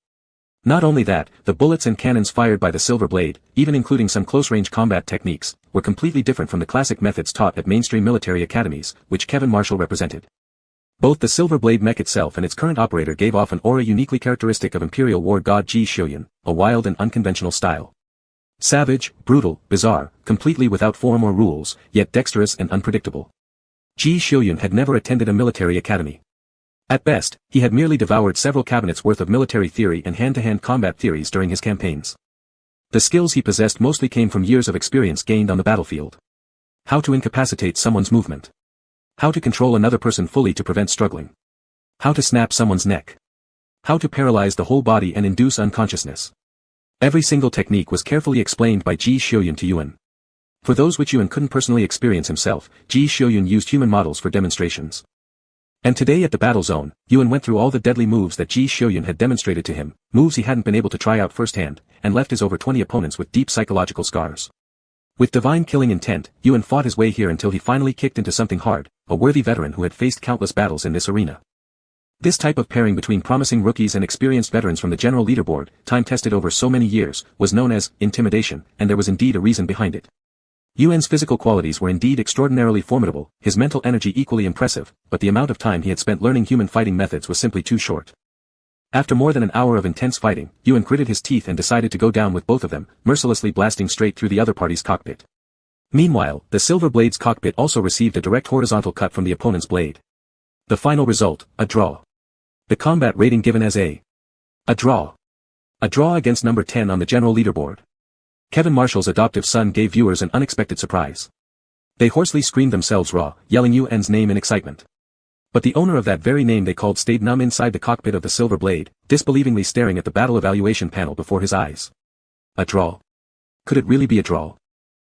Not only that, the bullets and cannons fired by the silver blade, even including some close-range combat techniques, were completely different from the classic methods taught at mainstream military academies, which Kevin Marshall represented. Both the silver blade mech itself and its current operator gave off an aura uniquely characteristic of Imperial War God Ji Shiyun, a wild and unconventional style. Savage, brutal, bizarre, completely without form or rules, yet dexterous and unpredictable. Ji Shiyun had never attended a military academy. At best, he had merely devoured several cabinets worth of military theory and hand-to-hand combat theories during his campaigns. The skills he possessed mostly came from years of experience gained on the battlefield. How to incapacitate someone's movement. How to control another person fully to prevent struggling. How to snap someone's neck. How to paralyze the whole body and induce unconsciousness. Every single technique was carefully explained by Ji Shiyun to Yuan. For those which Yuan couldn't personally experience himself, Ji Shiyun used human models for demonstrations. And today at the battle zone, Yuan went through all the deadly moves that Ji Shiyun had demonstrated to him, moves he hadn't been able to try out firsthand, and left his over 20 opponents with deep psychological scars. With divine killing intent, Yuan fought his way here until he finally kicked into something hard, a worthy veteran who had faced countless battles in this arena. This type of pairing between promising rookies and experienced veterans from the general leaderboard, time-tested over so many years, was known as intimidation, and there was indeed a reason behind it. Yuan's physical qualities were indeed extraordinarily formidable, his mental energy equally impressive, but the amount of time he had spent learning human fighting methods was simply too short. After more than an hour of intense fighting, Yuan gritted his teeth and decided to go down with both of them, mercilessly blasting straight through the other party's cockpit. Meanwhile, the silver blade's cockpit also received a direct horizontal cut from the opponent's blade. The final result, a draw. The combat rating given as a draw. A draw against number 10 on the general leaderboard. Kevin Marshall's adoptive son gave viewers an unexpected surprise. They hoarsely screamed themselves raw, yelling Yuan's name in excitement. But the owner of that very name they called stayed numb inside the cockpit of the Silver Blade, disbelievingly staring at the battle evaluation panel before his eyes. A draw? Could it really be a draw?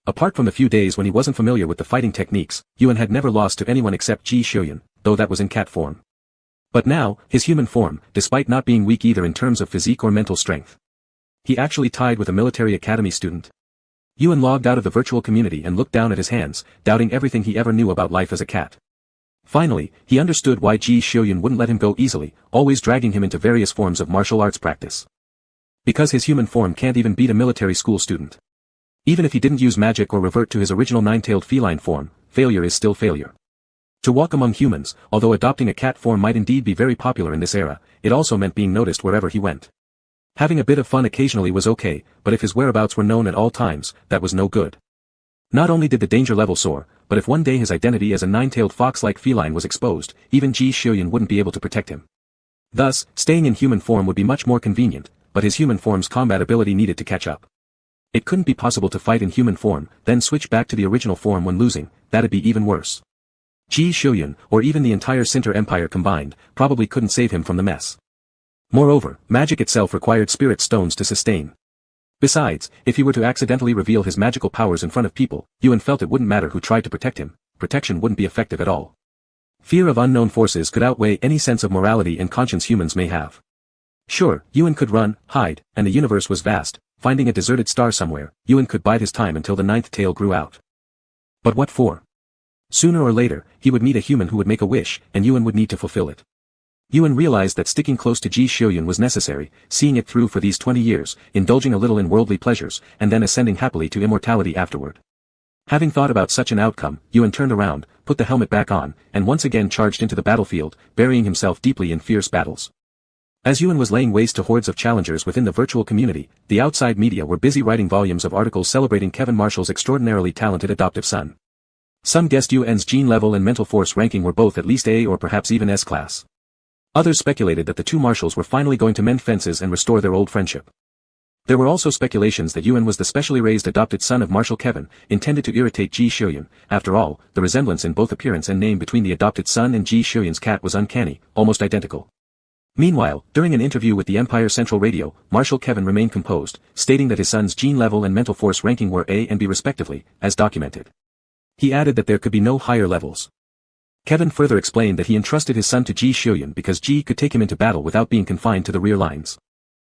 Apart from the few days when he wasn't familiar with the fighting techniques, Yuan had never lost to anyone except Ji Xiuyun, though that was in cat form. But now, his human form, despite not being weak either in terms of physique or mental strength. He actually tied with a military academy student. Yuan logged out of the virtual community and looked down at his hands, doubting everything he ever knew about life as a cat. Finally, he understood why Ji Xiuyun wouldn't let him go easily, always dragging him into various forms of martial arts practice. Because his human form can't even beat a military school student. Even if he didn't use magic or revert to his original nine-tailed feline form, failure is still failure. To walk among humans, although adopting a cat form might indeed be very popular in this era, it also meant being noticed wherever he went. Having a bit of fun occasionally was okay, but if his whereabouts were known at all times, that was no good. Not only did the danger level soar, but if one day his identity as a nine-tailed fox-like feline was exposed, even Ji Xiuyun wouldn't be able to protect him. Thus, staying in human form would be much more convenient, but his human form's combat ability needed to catch up. It couldn't be possible to fight in human form, then switch back to the original form when losing, that'd be even worse. Ji Xiuyun, or even the entire Sinter Empire combined, probably couldn't save him from the mess. Moreover, magic itself required spirit stones to sustain. Besides, if he were to accidentally reveal his magical powers in front of people, Yuan felt it wouldn't matter who tried to protect him, protection wouldn't be effective at all. Fear of unknown forces could outweigh any sense of morality and conscience humans may have. Sure, Yuan could run, hide, and the universe was vast, finding a deserted star somewhere, Yuan could bide his time until the ninth tail grew out. But what for? Sooner or later, he would meet a human who would make a wish, and Yuan would need to fulfill it. Yuan realized that sticking close to Ji Xiuyun was necessary, seeing it through for these 20 years, indulging a little in worldly pleasures, and then ascending happily to immortality afterward. Having thought about such an outcome, Yuan turned around, put the helmet back on, and once again charged into the battlefield, burying himself deeply in fierce battles. As Yuan was laying waste to hordes of challengers within the virtual community, the outside media were busy writing volumes of articles celebrating Kevin Marshall's extraordinarily talented adoptive son. Some guessed Yuan's gene level and mental force ranking were both at least A or perhaps even S class. Others speculated that the two marshals were finally going to mend fences and restore their old friendship. There were also speculations that Yuan was the specially raised adopted son of Marshal Kevin, intended to irritate Ji Xiuyun. After all, the resemblance in both appearance and name between the adopted son and Ji Xiuyun's cat was uncanny, almost identical. Meanwhile, during an interview with the Empire Central Radio, Marshal Kevin remained composed, stating that his son's gene level and mental force ranking were A and B respectively, as documented. He added that there could be no higher levels. Kevin further explained that he entrusted his son to Ji Xiuyun because Ji could take him into battle without being confined to the rear lines.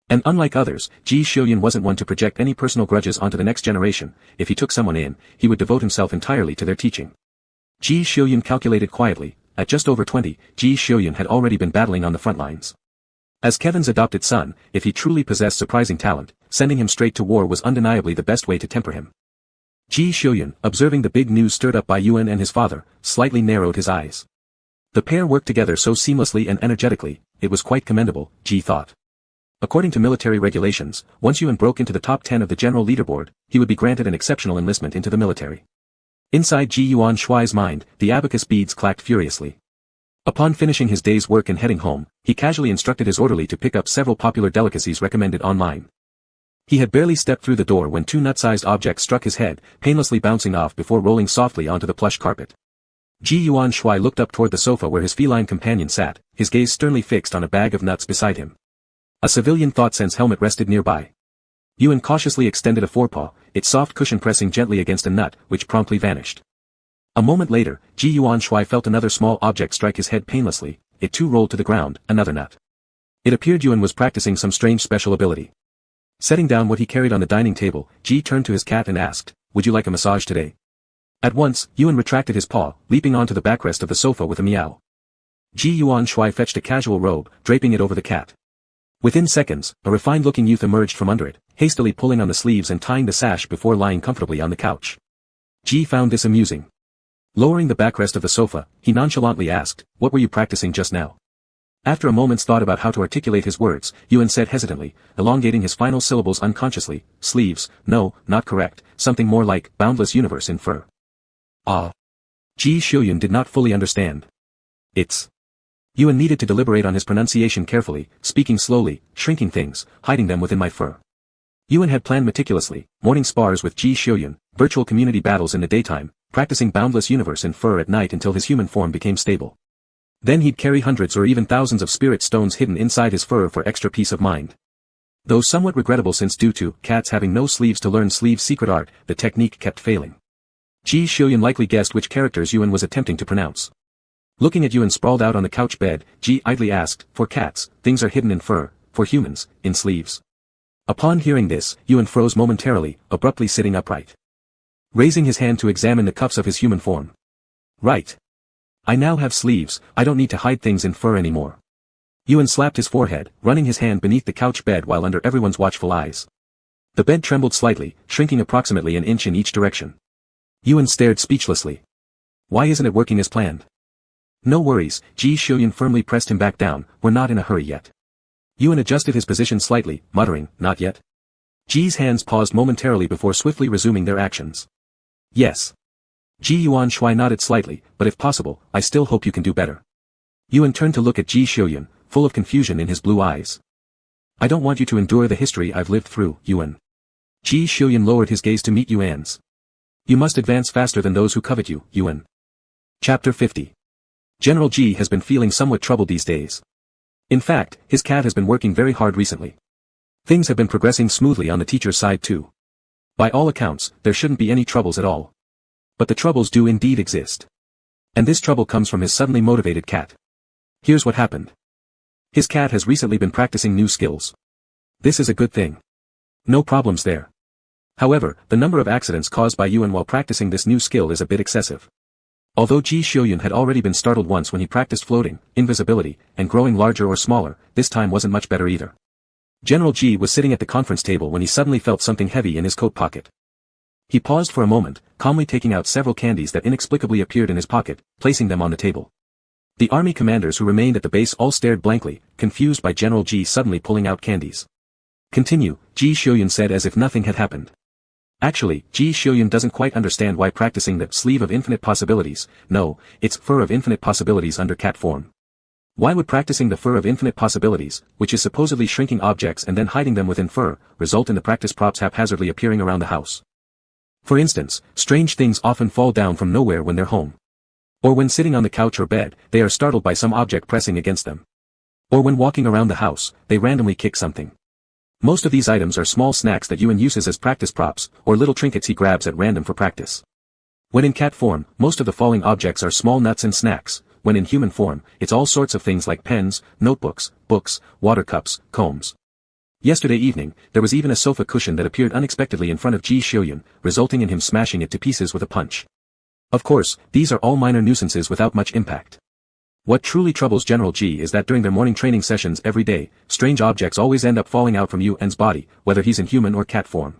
And unlike others, Ji Xiuyun wasn't one to project any personal grudges onto the next generation. If he took someone in, he would devote himself entirely to their teaching. Ji Xiuyun calculated quietly. At just over 20, Ji Xiuyun had already been battling on the front lines. As Kevin's adopted son, if he truly possessed surprising talent, sending him straight to war was undeniably the best way to temper him. Ji Xiuyun, observing the big news stirred up by Yuan and his father, slightly narrowed his eyes. The pair worked together so seamlessly and energetically, it was quite commendable, Ji thought. According to military regulations, once Yuan broke into the top 10 of the general leaderboard, he would be granted an exceptional enlistment into the military. Inside Ji Yuan Shuai's mind, the abacus beads clacked furiously. Upon finishing his day's work and heading home, he casually instructed his orderly to pick up several popular delicacies recommended online. He had barely stepped through the door when two nut-sized objects struck his head, painlessly bouncing off before rolling softly onto the plush carpet. Ji Yuan Shuai looked up toward the sofa where his feline companion sat, his gaze sternly fixed on a bag of nuts beside him. A civilian ThoughtSense helmet rested nearby. Yuan cautiously extended a forepaw, its soft cushion pressing gently against a nut, which promptly vanished. A moment later, Ji Yuan Shuai felt another small object strike his head painlessly, it too rolled to the ground, another nut. It appeared Yuan was practicing some strange special ability. Setting down what he carried on the dining table, Ji turned to his cat and asked, "Would you like a massage today?" At once, Yuan retracted his paw, leaping onto the backrest of the sofa with a meow. Ji Yuan Shuai fetched a casual robe, draping it over the cat. Within seconds, a refined-looking youth emerged from under it, hastily pulling on the sleeves and tying the sash before lying comfortably on the couch. Ji found this amusing. Lowering the backrest of the sofa, he nonchalantly asked, "What were you practicing just now?" After a moment's thought about how to articulate his words, Yuan said hesitantly, elongating his final syllables unconsciously, "Sleeves, no, not correct, something more like, boundless universe in fur." Ah. Ji Xiuyun did not fully understand. It's Yuan needed to deliberate on his pronunciation carefully, speaking slowly, shrinking things, hiding them within my fur. Yuan had planned meticulously, morning spars with Ji Xiuyun, virtual community battles in the daytime, practicing boundless universe in fur at night until his human form became stable. Then he'd carry hundreds or even thousands of spirit stones hidden inside his fur for extra peace of mind. Though somewhat regrettable since due to cats having no sleeves to learn sleeves secret art, the technique kept failing. Ji Xiuyun likely guessed which characters Yuan was attempting to pronounce. Looking at Yuan sprawled out on the couch bed, Ji idly asked, for cats, things are hidden in fur, for humans, in sleeves. Upon hearing this, Yuan froze momentarily, abruptly sitting upright. Raising his hand to examine the cuffs of his human form. Right. I now have sleeves, I don't need to hide things in fur anymore. Yuan slapped his forehead, running his hand beneath the couch bed while under everyone's watchful eyes. The bed trembled slightly, shrinking approximately an inch in each direction. Yuan stared speechlessly. Why isn't it working as planned? No worries, Ji Xiuyun firmly pressed him back down, we're not in a hurry yet. Yuan adjusted his position slightly, muttering, not yet. Ji's hands paused momentarily before swiftly resuming their actions. Yes. Ji Yuan Shui nodded slightly, but if possible, I still hope you can do better. Yuan turned to look at Ji Xiuyun, full of confusion in his blue eyes. I don't want you to endure the history I've lived through, Yuan. Ji Xiuyun lowered his gaze to meet Yuan's. You must advance faster than those who covet you, Yuan. Chapter 50. General Ji has been feeling somewhat troubled these days. In fact, his cat has been working very hard recently. Things have been progressing smoothly on the teacher's side too. By all accounts, there shouldn't be any troubles at all. But the troubles do indeed exist. And this trouble comes from his suddenly motivated cat. Here's what happened. His cat has recently been practicing new skills. This is a good thing. No problems there. However, the number of accidents caused by Yuan while practicing this new skill is a bit excessive. Although Ji Xiuyun had already been startled once when he practiced floating, invisibility, and growing larger or smaller, this time wasn't much better either. General Ji was sitting at the conference table when he suddenly felt something heavy in his coat pocket. He paused for a moment, calmly taking out several candies that inexplicably appeared in his pocket, placing them on the table. The army commanders who remained at the base all stared blankly, confused by General Ji suddenly pulling out candies. Continue, Ji Xiuyun said as if nothing had happened. Actually, Ji Xiuyun doesn't quite understand why practicing the sleeve of infinite possibilities, no, it's fur of infinite possibilities under cat form. Why would practicing the fur of infinite possibilities, which is supposedly shrinking objects and then hiding them within fur, result in the practice props haphazardly appearing around the house? For instance, strange things often fall down from nowhere when they're home. Or when sitting on the couch or bed, they are startled by some object pressing against them. Or when walking around the house, they randomly kick something. Most of these items are small snacks that Yuan uses as practice props, or little trinkets he grabs at random for practice. When in cat form, most of the falling objects are small nuts and snacks. When in human form, it's all sorts of things like pens, notebooks, books, water cups, combs. Yesterday evening, there was even a sofa cushion that appeared unexpectedly in front of Ji Xiuyun, resulting in him smashing it to pieces with a punch. Of course, these are all minor nuisances without much impact. What truly troubles General Ji is that during their morning training sessions every day, strange objects always end up falling out from Yuan's body, whether he's in human or cat form.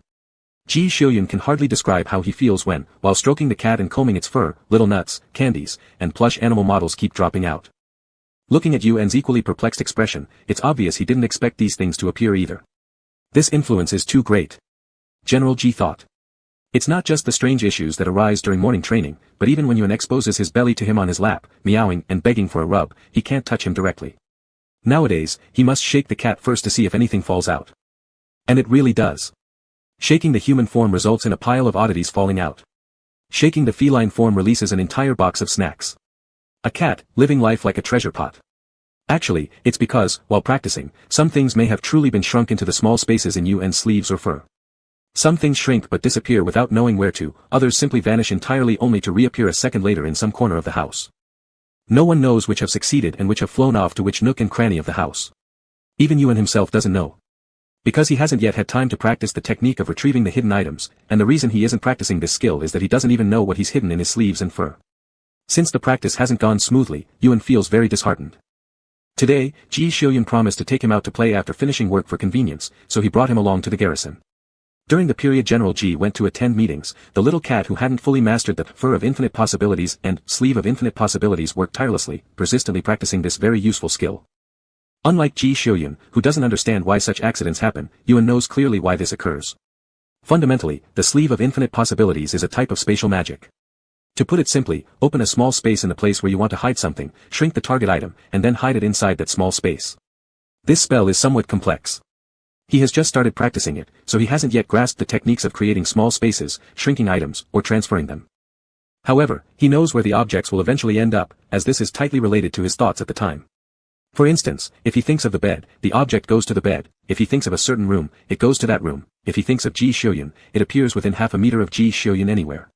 Ji Xiuyun can hardly describe how he feels when, while stroking the cat and combing its fur, little nuts, candies, and plush animal models keep dropping out. Looking at Yuan's equally perplexed expression, it's obvious he didn't expect these things to appear either. This influence is too great. General Ji thought. It's not just the strange issues that arise during morning training, but even when Yuan exposes his belly to him on his lap, meowing and begging for a rub, he can't touch him directly. Nowadays, he must shake the cat first to see if anything falls out. And it really does. Shaking the human form results in a pile of oddities falling out. Shaking the feline form releases an entire box of snacks. A cat, living life like a treasure pot. Actually, it's because, while practicing, some things may have truly been shrunk into the small spaces in Yuan's sleeves or fur. Some things shrink but disappear without knowing where to, others simply vanish entirely only to reappear a second later in some corner of the house. No one knows which have succeeded and which have flown off to which nook and cranny of the house. Even Yuan himself doesn't know. Because he hasn't yet had time to practice the technique of retrieving the hidden items, and the reason he isn't practicing this skill is that he doesn't even know what he's hidden in his sleeves and fur. Since the practice hasn't gone smoothly, Yuan feels very disheartened. Today, Ji Xiuyun promised to take him out to play after finishing work for convenience, so he brought him along to the garrison. During the period General Ji went to attend meetings, the little cat who hadn't fully mastered the fur of infinite possibilities and sleeve of infinite possibilities worked tirelessly, persistently practicing this very useful skill. Unlike Ji Xiuyun, who doesn't understand why such accidents happen, Yuan knows clearly why this occurs. Fundamentally, the sleeve of infinite possibilities is a type of spatial magic. To put it simply, open a small space in the place where you want to hide something, shrink the target item, and then hide it inside that small space. This spell is somewhat complex. He has just started practicing it, so he hasn't yet grasped the techniques of creating small spaces, shrinking items, or transferring them. However, he knows where the objects will eventually end up, as this is tightly related to his thoughts at the time. For instance, if he thinks of the bed, the object goes to the bed; if he thinks of a certain room, it goes to that room; if he thinks of Ji Shouyun, it appears within half a meter of Ji Shouyun anywhere.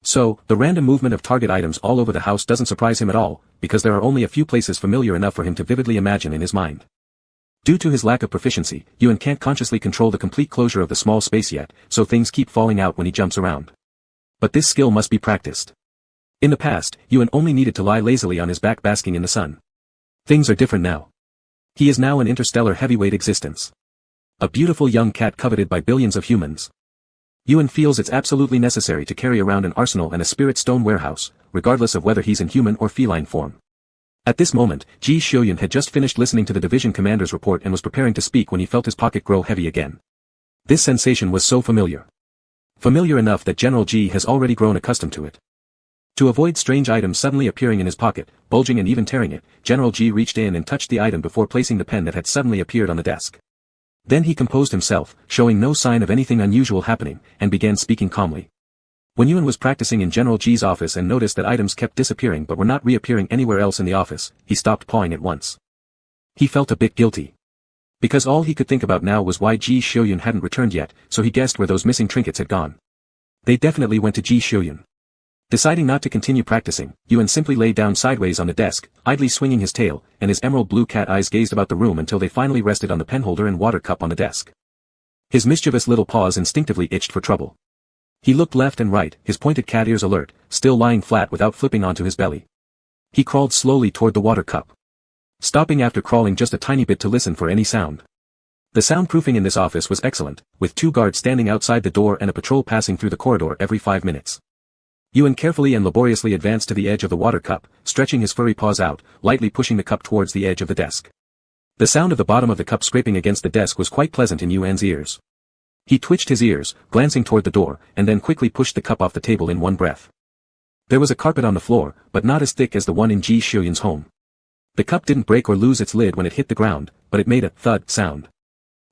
So, the random movement of target items all over the house doesn't surprise him at all, because there are only a few places familiar enough for him to vividly imagine in his mind. Due to his lack of proficiency, Yuan can't consciously control the complete closure of the small space yet, so things keep falling out when he jumps around. But this skill must be practiced. In the past, Yuan only needed to lie lazily on his back basking in the sun. Things are different now. He is now an interstellar heavyweight existence. A beautiful young cat coveted by billions of humans. Yuan feels it's absolutely necessary to carry around an arsenal and a spirit stone warehouse, regardless of whether he's in human or feline form. At this moment, Ji Shouyun had just finished listening to the division commander's report and was preparing to speak when he felt his pocket grow heavy again. This sensation was so familiar. Familiar enough that General Ji has already grown accustomed to it. To avoid strange items suddenly appearing in his pocket, bulging and even tearing it, General Ji reached in and touched the item before placing the pen that had suddenly appeared on the desk. Then he composed himself, showing no sign of anything unusual happening, and began speaking calmly. When Yuan was practicing in General Ji's office and noticed that items kept disappearing but were not reappearing anywhere else in the office, he stopped pawing at once. He felt a bit guilty. Because all he could think about now was why Ji Shouyun hadn't returned yet, so he guessed where those missing trinkets had gone. They definitely went to Ji Shouyun. Deciding not to continue practicing, Yuan simply lay down sideways on the desk, idly swinging his tail, and his emerald blue cat eyes gazed about the room until they finally rested on the penholder and water cup on the desk. His mischievous little paws instinctively itched for trouble. He looked left and right, his pointed cat ears alert, still lying flat without flipping onto his belly. He crawled slowly toward the water cup, stopping after crawling just a tiny bit to listen for any sound. The soundproofing in this office was excellent, with 2 guards standing outside the door and a patrol passing through the corridor every 5 minutes. Yuan carefully and laboriously advanced to the edge of the water cup, stretching his furry paws out, lightly pushing the cup towards the edge of the desk. The sound of the bottom of the cup scraping against the desk was quite pleasant in Yuan's ears. He twitched his ears, glancing toward the door, and then quickly pushed the cup off the table in one breath. There was a carpet on the floor, but not as thick as the one in Ji Shouyun's home. The cup didn't break or lose its lid when it hit the ground, but it made a thud sound.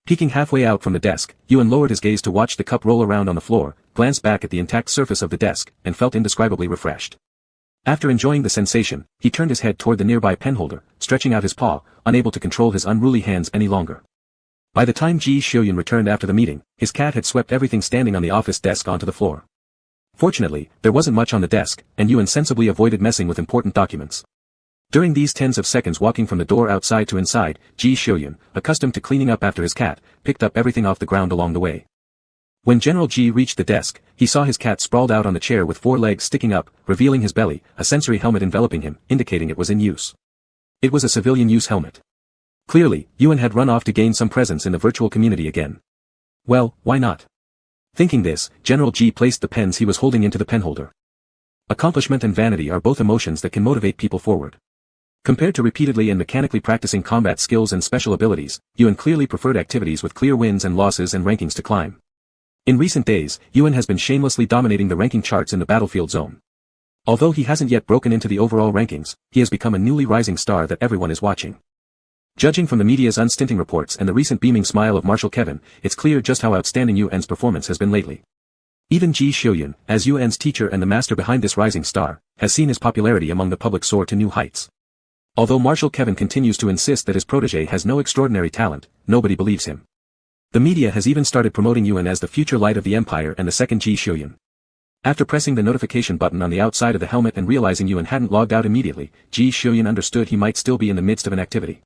Peeking halfway out from the desk, Yuan lowered his gaze to watch the cup roll around on the floor, glanced back at the intact surface of the desk, and felt indescribably refreshed. After enjoying the sensation, he turned his head toward the nearby penholder, stretching out his paw, unable to control his unruly hands any longer. By the time Ji Shouyun returned after the meeting, his cat had swept everything standing on the office desk onto the floor. Fortunately, there wasn't much on the desk, and Yuan sensibly avoided messing with important documents. During these tens of seconds walking from the door outside to inside, Ji Shouyun, accustomed to cleaning up after his cat, picked up everything off the ground along the way. When General Ji reached the desk, he saw his cat sprawled out on the chair with 4 legs sticking up, revealing his belly, a sensory helmet enveloping him, indicating it was in use. It was a civilian-use helmet. Clearly, Yuan had run off to gain some presence in the virtual community again. Well, why not? Thinking this, General Ji placed the pens he was holding into the penholder. Accomplishment and vanity are both emotions that can motivate people forward. Compared to repeatedly and mechanically practicing combat skills and special abilities, Yuan clearly preferred activities with clear wins and losses and rankings to climb. In recent days, Yuan has been shamelessly dominating the ranking charts in the battlefield zone. Although he hasn't yet broken into the overall rankings, he has become a newly rising star that everyone is watching. Judging from the media's unstinting reports and the recent beaming smile of Marshal Kevin, it's clear just how outstanding Yuan's performance has been lately. Even Ji Shouyun, as Yuan's teacher and the master behind this rising star, has seen his popularity among the public soar to new heights. Although Marshal Kevin continues to insist that his protege has no extraordinary talent, nobody believes him. The media has even started promoting Yuan as the future light of the empire and the second Ji Shouyun. After pressing the notification button on the outside of the helmet and realizing Yuan hadn't logged out immediately, Ji Shouyun understood he might still be in the midst of an activity.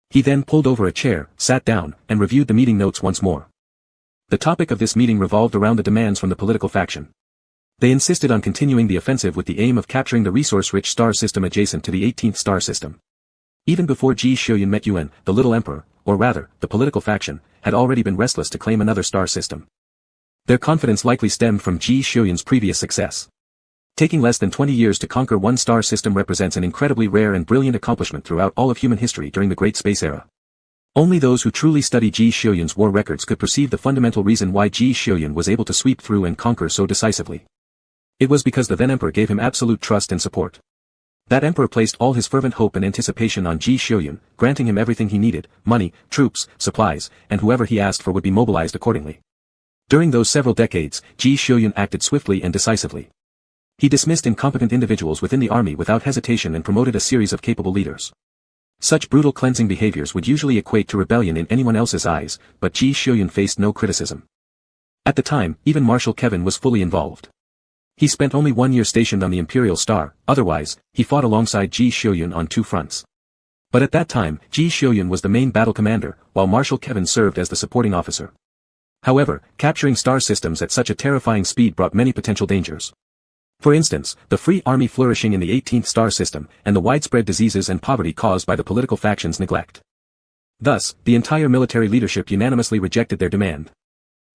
He then pulled over a chair, sat down, and reviewed the meeting notes once more. The topic of this meeting revolved around the demands from the political faction. They insisted on continuing the offensive with the aim of capturing the resource-rich star system adjacent to the 18th star system. Even before Ji Shouyun met Yuan, the little emperor, or rather, the political faction, had already been restless to claim another star system. Their confidence likely stemmed from Ji Shouyun's previous success. Taking less than 20 years to conquer one star system represents an incredibly rare and brilliant accomplishment throughout all of human history during the Great Space Era. Only those who truly study Ji Shouyun's war records could perceive the fundamental reason why Ji Shouyun was able to sweep through and conquer so decisively. It was because the then emperor gave him absolute trust and support. That emperor placed all his fervent hope and anticipation on Ji Xiuyun, granting him everything he needed, money, troops, supplies, and whoever he asked for would be mobilized accordingly. During those several decades, Ji Xiuyun acted swiftly and decisively. He dismissed incompetent individuals within the army without hesitation and promoted a series of capable leaders. Such brutal cleansing behaviors would usually equate to rebellion in anyone else's eyes, but Ji Xiuyun faced no criticism. At the time, even Marshal Kevin was fully involved. He spent only 1 year stationed on the Imperial Star, otherwise, he fought alongside Ji Xiuyun on 2 fronts. But at that time, Ji Xiuyun was the main battle commander, while Marshal Kevin served as the supporting officer. However, capturing star systems at such a terrifying speed brought many potential dangers. For instance, the free army flourishing in the 18th star system, and the widespread diseases and poverty caused by the political factions' neglect. Thus, the entire military leadership unanimously rejected their demand.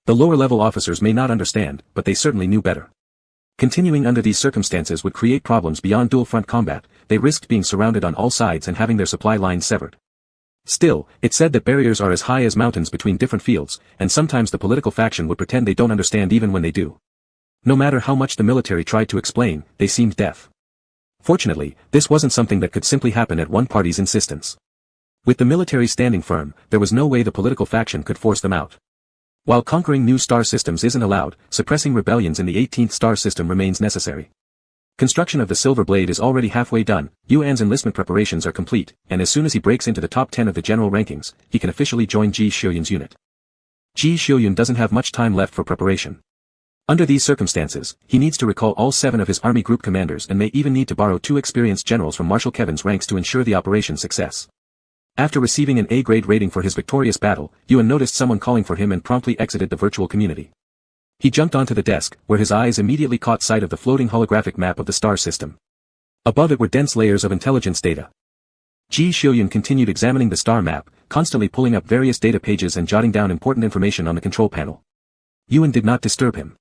The lower-level officers may not understand, but they certainly knew better. Continuing under these circumstances would create problems beyond dual-front combat. They risked being surrounded on all sides and having their supply lines severed. Still, it's said that barriers are as high as mountains between different fields, and sometimes the political faction would pretend they don't understand even when they do. No matter how much the military tried to explain, they seemed deaf. Fortunately, this wasn't something that could simply happen at one party's insistence. With the military standing firm, there was no way the political faction could force them out. While conquering new star systems isn't allowed, suppressing rebellions in the 18th star system remains necessary. Construction of the Silver Blade is already halfway done, Yuan's enlistment preparations are complete, and as soon as he breaks into the top 10 of the general rankings, he can officially join Ji Xiuyun's unit. Ji Xiuyun doesn't have much time left for preparation. Under these circumstances, he needs to recall all 7 of his army group commanders and may even need to borrow 2 experienced generals from Marshal Kevin's ranks to ensure the operation's success. After receiving an A-grade rating for his victorious battle, Yuan noticed someone calling for him and promptly exited the virtual community. He jumped onto the desk, where his eyes immediately caught sight of the floating holographic map of the star system. Above it were dense layers of intelligence data. Ji Xiuyun continued examining the star map, constantly pulling up various data pages and jotting down important information on the control panel. Yuan did not disturb him.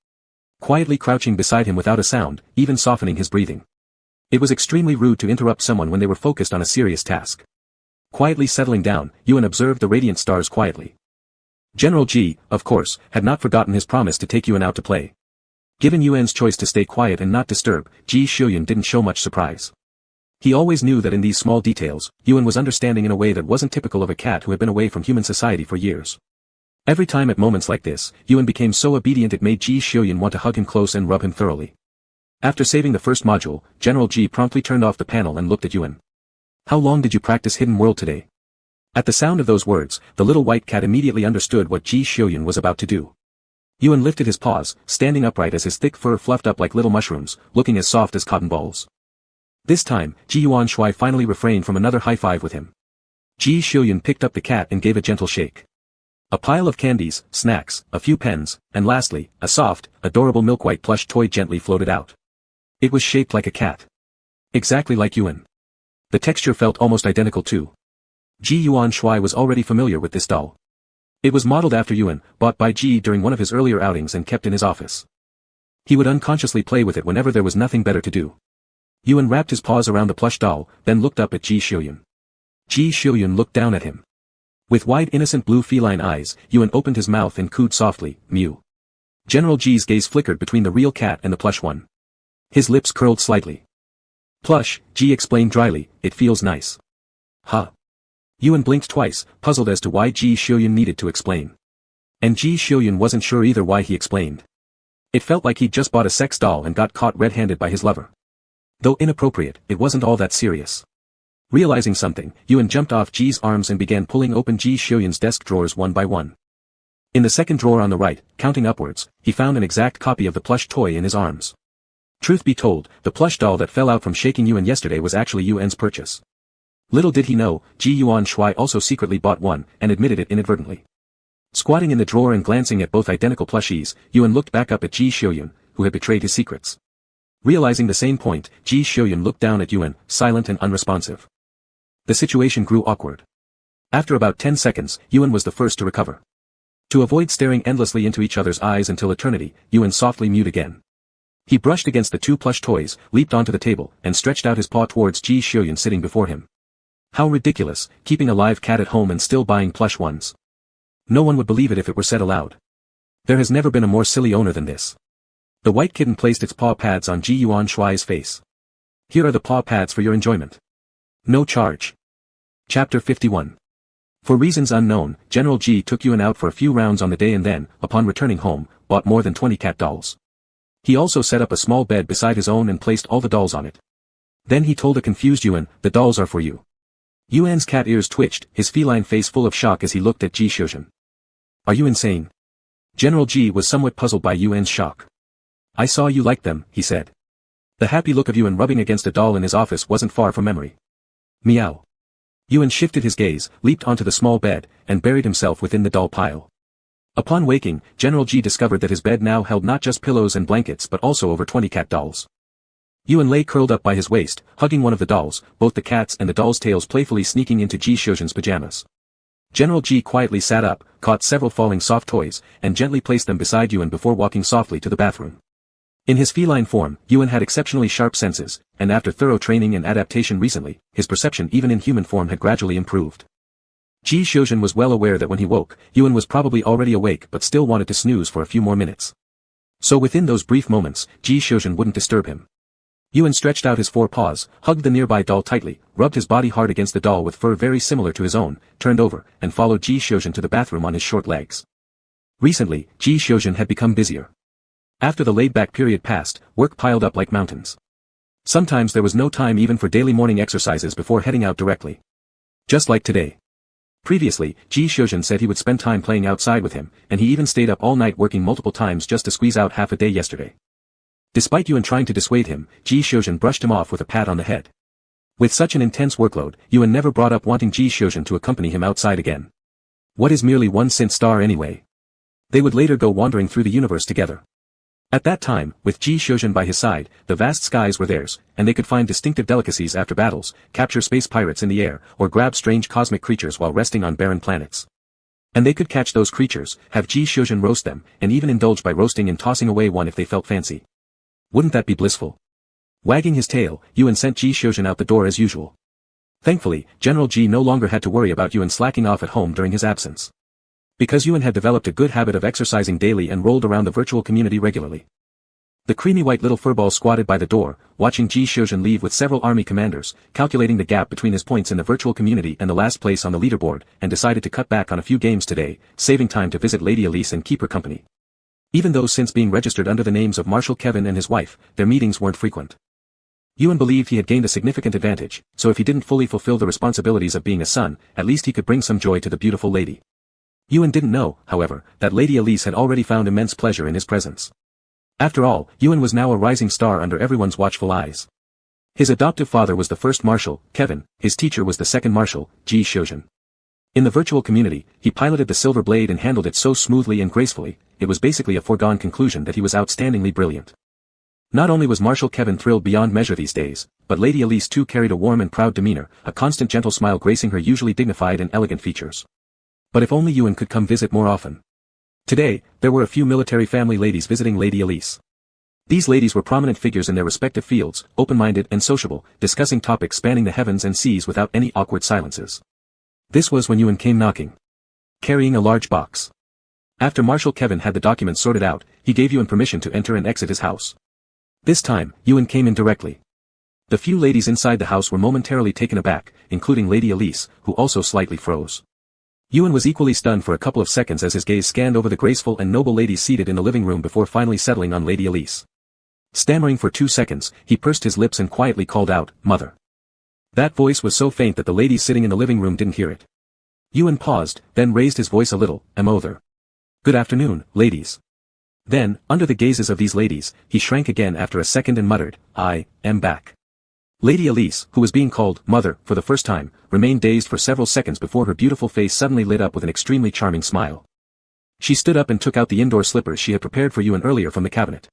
Quietly crouching beside him without a sound, even softening his breathing. It was extremely rude to interrupt someone when they were focused on a serious task. Quietly settling down, Yuan observed the radiant stars quietly. General Ji, of course, had not forgotten his promise to take Yuan out to play. Given Yuan's choice to stay quiet and not disturb, Ji Xiuyun didn't show much surprise. He always knew that in these small details, Yuan was understanding in a way that wasn't typical of a cat who had been away from human society for years. Every time at moments like this, Yuan became so obedient it made Ji Xiuyun want to hug him close and rub him thoroughly. After saving the first module, General Ji promptly turned off the panel and looked at Yuan. How long did you practice Hidden World today? At the sound of those words, the little white cat immediately understood what Ji Xiuyun was about to do. Yuan lifted his paws, standing upright as his thick fur fluffed up like little mushrooms, looking as soft as cotton balls. This time, Ji Yuanshui finally refrained from another high-five with him. Ji Xiuyun picked up the cat and gave a gentle shake. A pile of candies, snacks, a few pens, and lastly, a soft, adorable milk-white plush toy gently floated out. It was shaped like a cat. Exactly like Yuan. The texture felt almost identical too. Ji Yuanshui was already familiar with this doll. It was modeled after Yuan, bought by Ji during one of his earlier outings and kept in his office. He would unconsciously play with it whenever there was nothing better to do. Yuan wrapped his paws around the plush doll, then looked up at Ji Xiuyun. Ji Xiuyun looked down at him. With wide innocent blue feline eyes, Yuan opened his mouth and cooed softly, mew. General Ji's gaze flickered between the real cat and the plush one. His lips curled slightly. Plush, Ji explained dryly, it feels nice. Huh. Yuan blinked twice, puzzled as to why Ji Xiuyun needed to explain. And Ji Xiuyun wasn't sure either why he explained. It felt like he'd just bought a sex doll and got caught red-handed by his lover. Though inappropriate, it wasn't all that serious. Realizing something, Yuan jumped off Ji's arms and began pulling open Ji Xiuyun's desk drawers one by one. In the second drawer on the right, counting upwards, he found an exact copy of the plush toy in his arms. Truth be told, the plush doll that fell out from shaking Yuan yesterday was actually Yuan's purchase. Little did he know, Ji Yuanshui also secretly bought one, and admitted it inadvertently. Squatting in the drawer and glancing at both identical plushies, Yuan looked back up at Ji Xiuyun, who had betrayed his secrets. Realizing the same point, Ji Xiuyun looked down at Yuan, silent and unresponsive. The situation grew awkward. After about 10 seconds, Yuan was the first to recover. To avoid staring endlessly into each other's eyes until eternity, Yuan softly mewed again. He brushed against the 2 plush toys, leaped onto the table, and stretched out his paw towards Ji Xiuyun sitting before him. How ridiculous, keeping a live cat at home and still buying plush ones. No one would believe it if it were said aloud. There has never been a more silly owner than this. The white kitten placed its paw pads on Ji Yuan Shuai's face. Here are the paw pads for your enjoyment. No charge. Chapter 51. For reasons unknown, General Ji took Yuan out for a few rounds on the day and then, upon returning home, bought more than 20 cat dolls. He also set up a small bed beside his own and placed all the dolls on it. Then he told a confused Yuan, "The dolls are for you." Yuan's cat ears twitched, his feline face full of shock as he looked at Ji Xiuzhen. "Are you insane?" General Ji was somewhat puzzled by Yuan's shock. "I saw you liked them," he said. The happy look of Yuan rubbing against a doll in his office wasn't far from memory. Meow. Yuan shifted his gaze, leaped onto the small bed, and buried himself within the doll pile. Upon waking, General Ji discovered that his bed now held not just pillows and blankets but also over 20 cat dolls. Yuan lay curled up by his waist, hugging one of the dolls, both the cat's and the doll's tails playfully sneaking into Ji Xiuzhen's pajamas. General Ji quietly sat up, caught several falling soft toys, and gently placed them beside Yuan before walking softly to the bathroom. In his feline form, Yuan had exceptionally sharp senses, and after thorough training and adaptation recently, his perception even in human form had gradually improved. Ji Xiuzhen was well aware that when he woke, Yuan was probably already awake but still wanted to snooze for a few more minutes. So within those brief moments, Ji Xiuzhen wouldn't disturb him. Yuan stretched out his forepaws, hugged the nearby doll tightly, rubbed his body hard against the doll with fur very similar to his own, turned over, and followed Ji Xiuzhen to the bathroom on his short legs. Recently, Ji Xiuzhen had become busier. After the laid-back period passed, work piled up like mountains. Sometimes there was no time even for daily morning exercises before heading out directly. Just like today. Previously, Ji Xiuzhen said he would spend time playing outside with him, and he even stayed up all night working multiple times just to squeeze out half a day yesterday. Despite Yuan trying to dissuade him, Ji Xiuzhen brushed him off with a pat on the head. With such an intense workload, Yuan never brought up wanting Ji Xiuzhen to accompany him outside again. What is merely one scent star anyway? They would later go wandering through the universe together. At that time, with Ji Xiuzhen by his side, the vast skies were theirs, and they could find distinctive delicacies after battles, capture space pirates in the air, or grab strange cosmic creatures while resting on barren planets. And they could catch those creatures, have Ji Xiuzhen roast them, and even indulge by roasting and tossing away one if they felt fancy. Wouldn't that be blissful? Wagging his tail, Yuan sent Ji Xiuzhen out the door as usual. Thankfully, General Ji no longer had to worry about Yuan slacking off at home during his absence. Because Yuan had developed a good habit of exercising daily and rolled around the virtual community regularly. The creamy white little furball squatted by the door, watching Ji Xiuzhen leave with several army commanders, calculating the gap between his points in the virtual community and the last place on the leaderboard, and decided to cut back on a few games today, saving time to visit Lady Elise and keep her company. Even though since being registered under the names of Marshal Kevin and his wife, their meetings weren't frequent. Yuan believed he had gained a significant advantage, so if he didn't fully fulfill the responsibilities of being a son, at least he could bring some joy to the beautiful lady. Yuan didn't know, however, that Lady Elise had already found immense pleasure in his presence. After all, Yuan was now a rising star under everyone's watchful eyes. His adoptive father was the first marshal, Kevin, his teacher was the second marshal, Ji Xiuzhen. In the virtual community, he piloted the silver blade and handled it so smoothly and gracefully, it was basically a foregone conclusion that he was outstandingly brilliant. Not only was Marshal Kevin thrilled beyond measure these days, but Lady Elise too carried a warm and proud demeanor, a constant gentle smile gracing her usually dignified and elegant features. But if only Yuan could come visit more often. Today, there were a few military family ladies visiting Lady Elise. These ladies were prominent figures in their respective fields, open-minded and sociable, discussing topics spanning the heavens and seas without any awkward silences. This was when Yuan came knocking. Carrying a large box. After Marshal Kevin had the documents sorted out, he gave Yuan permission to enter and exit his house. This time, Yuan came in directly. The few ladies inside the house were momentarily taken aback, including Lady Elise, who also slightly froze. Yuan was equally stunned for a couple of seconds as his gaze scanned over the graceful and noble ladies seated in the living room before finally settling on Lady Elise. Stammering for 2 seconds, he pursed his lips and quietly called out, "Mother." That voice was so faint that the ladies sitting in the living room didn't hear it. Yuan paused, then raised his voice a little, "Mother. Good afternoon, ladies." Then, under the gazes of these ladies, he shrank again after a second and muttered, "I am back." Lady Elise, who was being called "Mother" for the first time, remained dazed for several seconds before her beautiful face suddenly lit up with an extremely charming smile. She stood up and took out the indoor slippers she had prepared for Yuan earlier from the cabinet.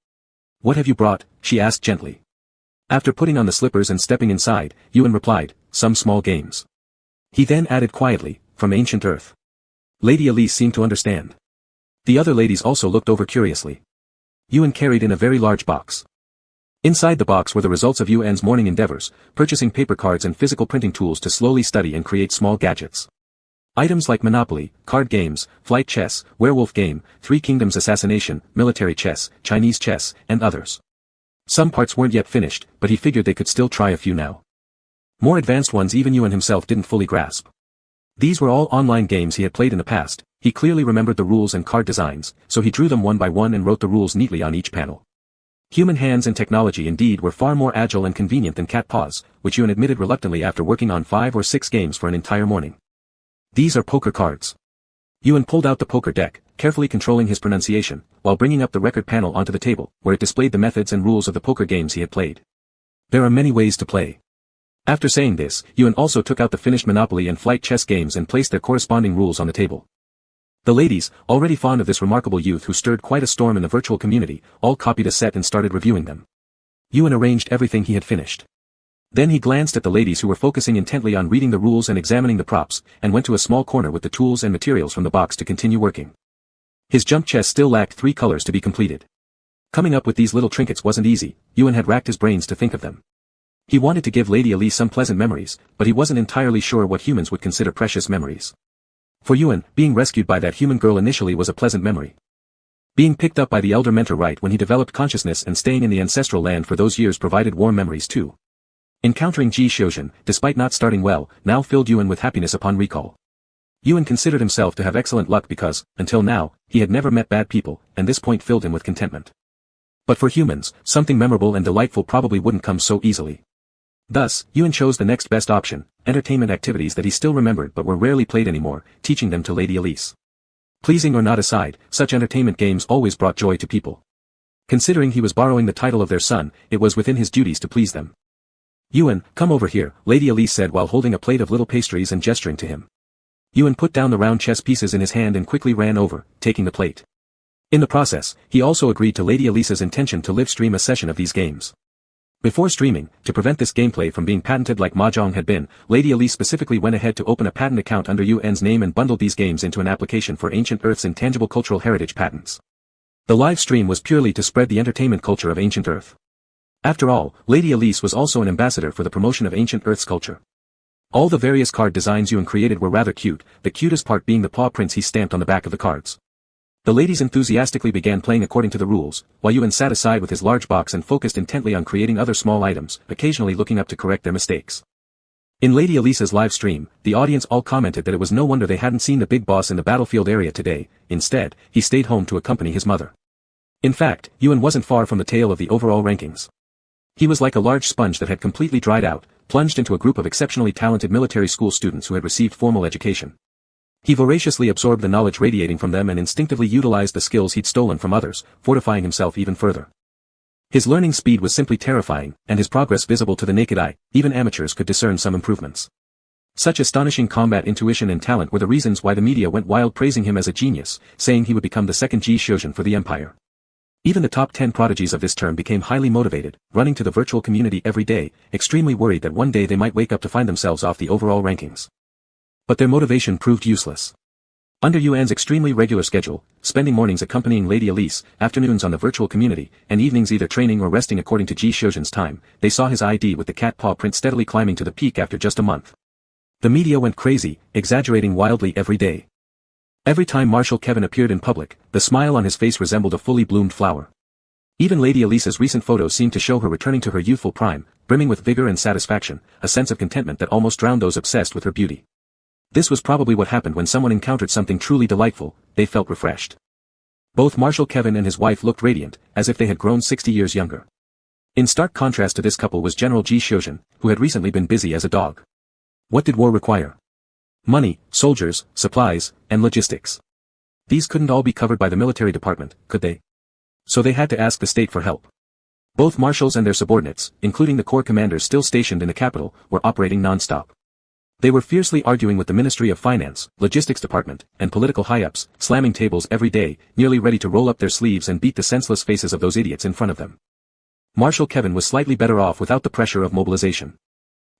"What have you brought?" she asked gently. After putting on the slippers and stepping inside, Yuan replied, "Some small games." He then added quietly, "From ancient Earth." Lady Elise seemed to understand. The other ladies also looked over curiously. Yuan carried in a very large box. Inside the box were the results of Yuan's morning endeavors, purchasing paper cards and physical printing tools to slowly study and create small gadgets. Items like Monopoly, card games, flight chess, werewolf game, Three Kingdoms assassination, military chess, Chinese chess, and others. Some parts weren't yet finished, but he figured they could still try a few now. More advanced ones even Yuan himself didn't fully grasp. These were all online games he had played in the past. He clearly remembered the rules and card designs, so he drew them one by one and wrote the rules neatly on each panel. Human hands and technology indeed were far more agile and convenient than cat paws, which Yuan admitted reluctantly after working on 5 or 6 games for an entire morning. These are poker cards. Yuan pulled out the poker deck, carefully controlling his pronunciation, while bringing up the record panel onto the table, where it displayed the methods and rules of the poker games he had played. There are many ways to play. After saying this, Yuan also took out the finished Monopoly and flight chess games and placed their corresponding rules on the table. The ladies, already fond of this remarkable youth who stirred quite a storm in the virtual community, all copied a set and started reviewing them. Yuan arranged everything he had finished. Then he glanced at the ladies who were focusing intently on reading the rules and examining the props, and went to a small corner with the tools and materials from the box to continue working. His jump chess still lacked 3 colors to be completed. Coming up with these little trinkets wasn't easy. Yuan had racked his brains to think of them. He wanted to give Lady Elise some pleasant memories, but he wasn't entirely sure what humans would consider precious memories. For Yuan, being rescued by that human girl initially was a pleasant memory. Being picked up by the elder mentor right when he developed consciousness and staying in the ancestral land for those years provided warm memories too. Encountering Ji Xiuzhen, despite not starting well, now filled Yuan with happiness upon recall. Yuan considered himself to have excellent luck because, until now, he had never met bad people, and this point filled him with contentment. But for humans, something memorable and delightful probably wouldn't come so easily. Thus, Yuan chose the next best option, entertainment activities that he still remembered but were rarely played anymore, teaching them to Lady Elise. Pleasing or not aside, such entertainment games always brought joy to people. Considering he was borrowing the title of their son, it was within his duties to please them. Yuan, come over here, Lady Elise said while holding a plate of little pastries and gesturing to him. Yuan put down the round chess pieces in his hand and quickly ran over, taking the plate. In the process, he also agreed to Lady Elise's intention to live stream a session of these games. Before streaming, to prevent this gameplay from being patented like Mahjong had been, Lady Elise specifically went ahead to open a patent account under Yuan's name and bundled these games into an application for Ancient Earth's intangible cultural heritage patents. The live stream was purely to spread the entertainment culture of Ancient Earth. After all, Lady Elise was also an ambassador for the promotion of Ancient Earth's culture. All the various card designs Yuan created were rather cute, the cutest part being the paw prints he stamped on the back of the cards. The ladies enthusiastically began playing according to the rules, while Yuan sat aside with his large box and focused intently on creating other small items, occasionally looking up to correct their mistakes. In Lady Elise's live stream, the audience all commented that it was no wonder they hadn't seen the big boss in the battlefield area today. Instead, he stayed home to accompany his mother. In fact, Yuan wasn't far from the tail of the overall rankings. He was like a large sponge that had completely dried out, plunged into a group of exceptionally talented military school students who had received formal education. He voraciously absorbed the knowledge radiating from them and instinctively utilized the skills he'd stolen from others, fortifying himself even further. His learning speed was simply terrifying, and his progress visible to the naked eye. Even amateurs could discern some improvements. Such astonishing combat intuition and talent were the reasons why the media went wild praising him as a genius, saying he would become the second Ji Xiuzhen for the empire. Even the top 10 prodigies of this term became highly motivated, running to the virtual community every day, extremely worried that one day they might wake up to find themselves off the overall rankings. But their motivation proved useless. Under Yuan's extremely regular schedule, spending mornings accompanying Lady Elise, afternoons on the virtual community, and evenings either training or resting according to Ji Xiuzhen's time, they saw his ID with the cat paw print steadily climbing to the peak after just a month. The media went crazy, exaggerating wildly every day. Every time Marshal Kevin appeared in public, the smile on his face resembled a fully bloomed flower. Even Lady Elise's recent photos seemed to show her returning to her youthful prime, brimming with vigor and satisfaction, a sense of contentment that almost drowned those obsessed with her beauty. This was probably what happened when someone encountered something truly delightful. They felt refreshed. Both Marshal Kevin and his wife looked radiant, as if they had grown 60 years younger. In stark contrast to this couple was General Ji Xiuzhen, who had recently been busy as a dog. What did war require? Money, soldiers, supplies, and logistics. These couldn't all be covered by the military department, could they? So they had to ask the state for help. Both marshals and their subordinates, including the corps commanders still stationed in the capital, were operating non-stop. They were fiercely arguing with the Ministry of Finance, Logistics Department, and political high-ups, slamming tables every day, nearly ready to roll up their sleeves and beat the senseless faces of those idiots in front of them. Marshal Kevin was slightly better off without the pressure of mobilization.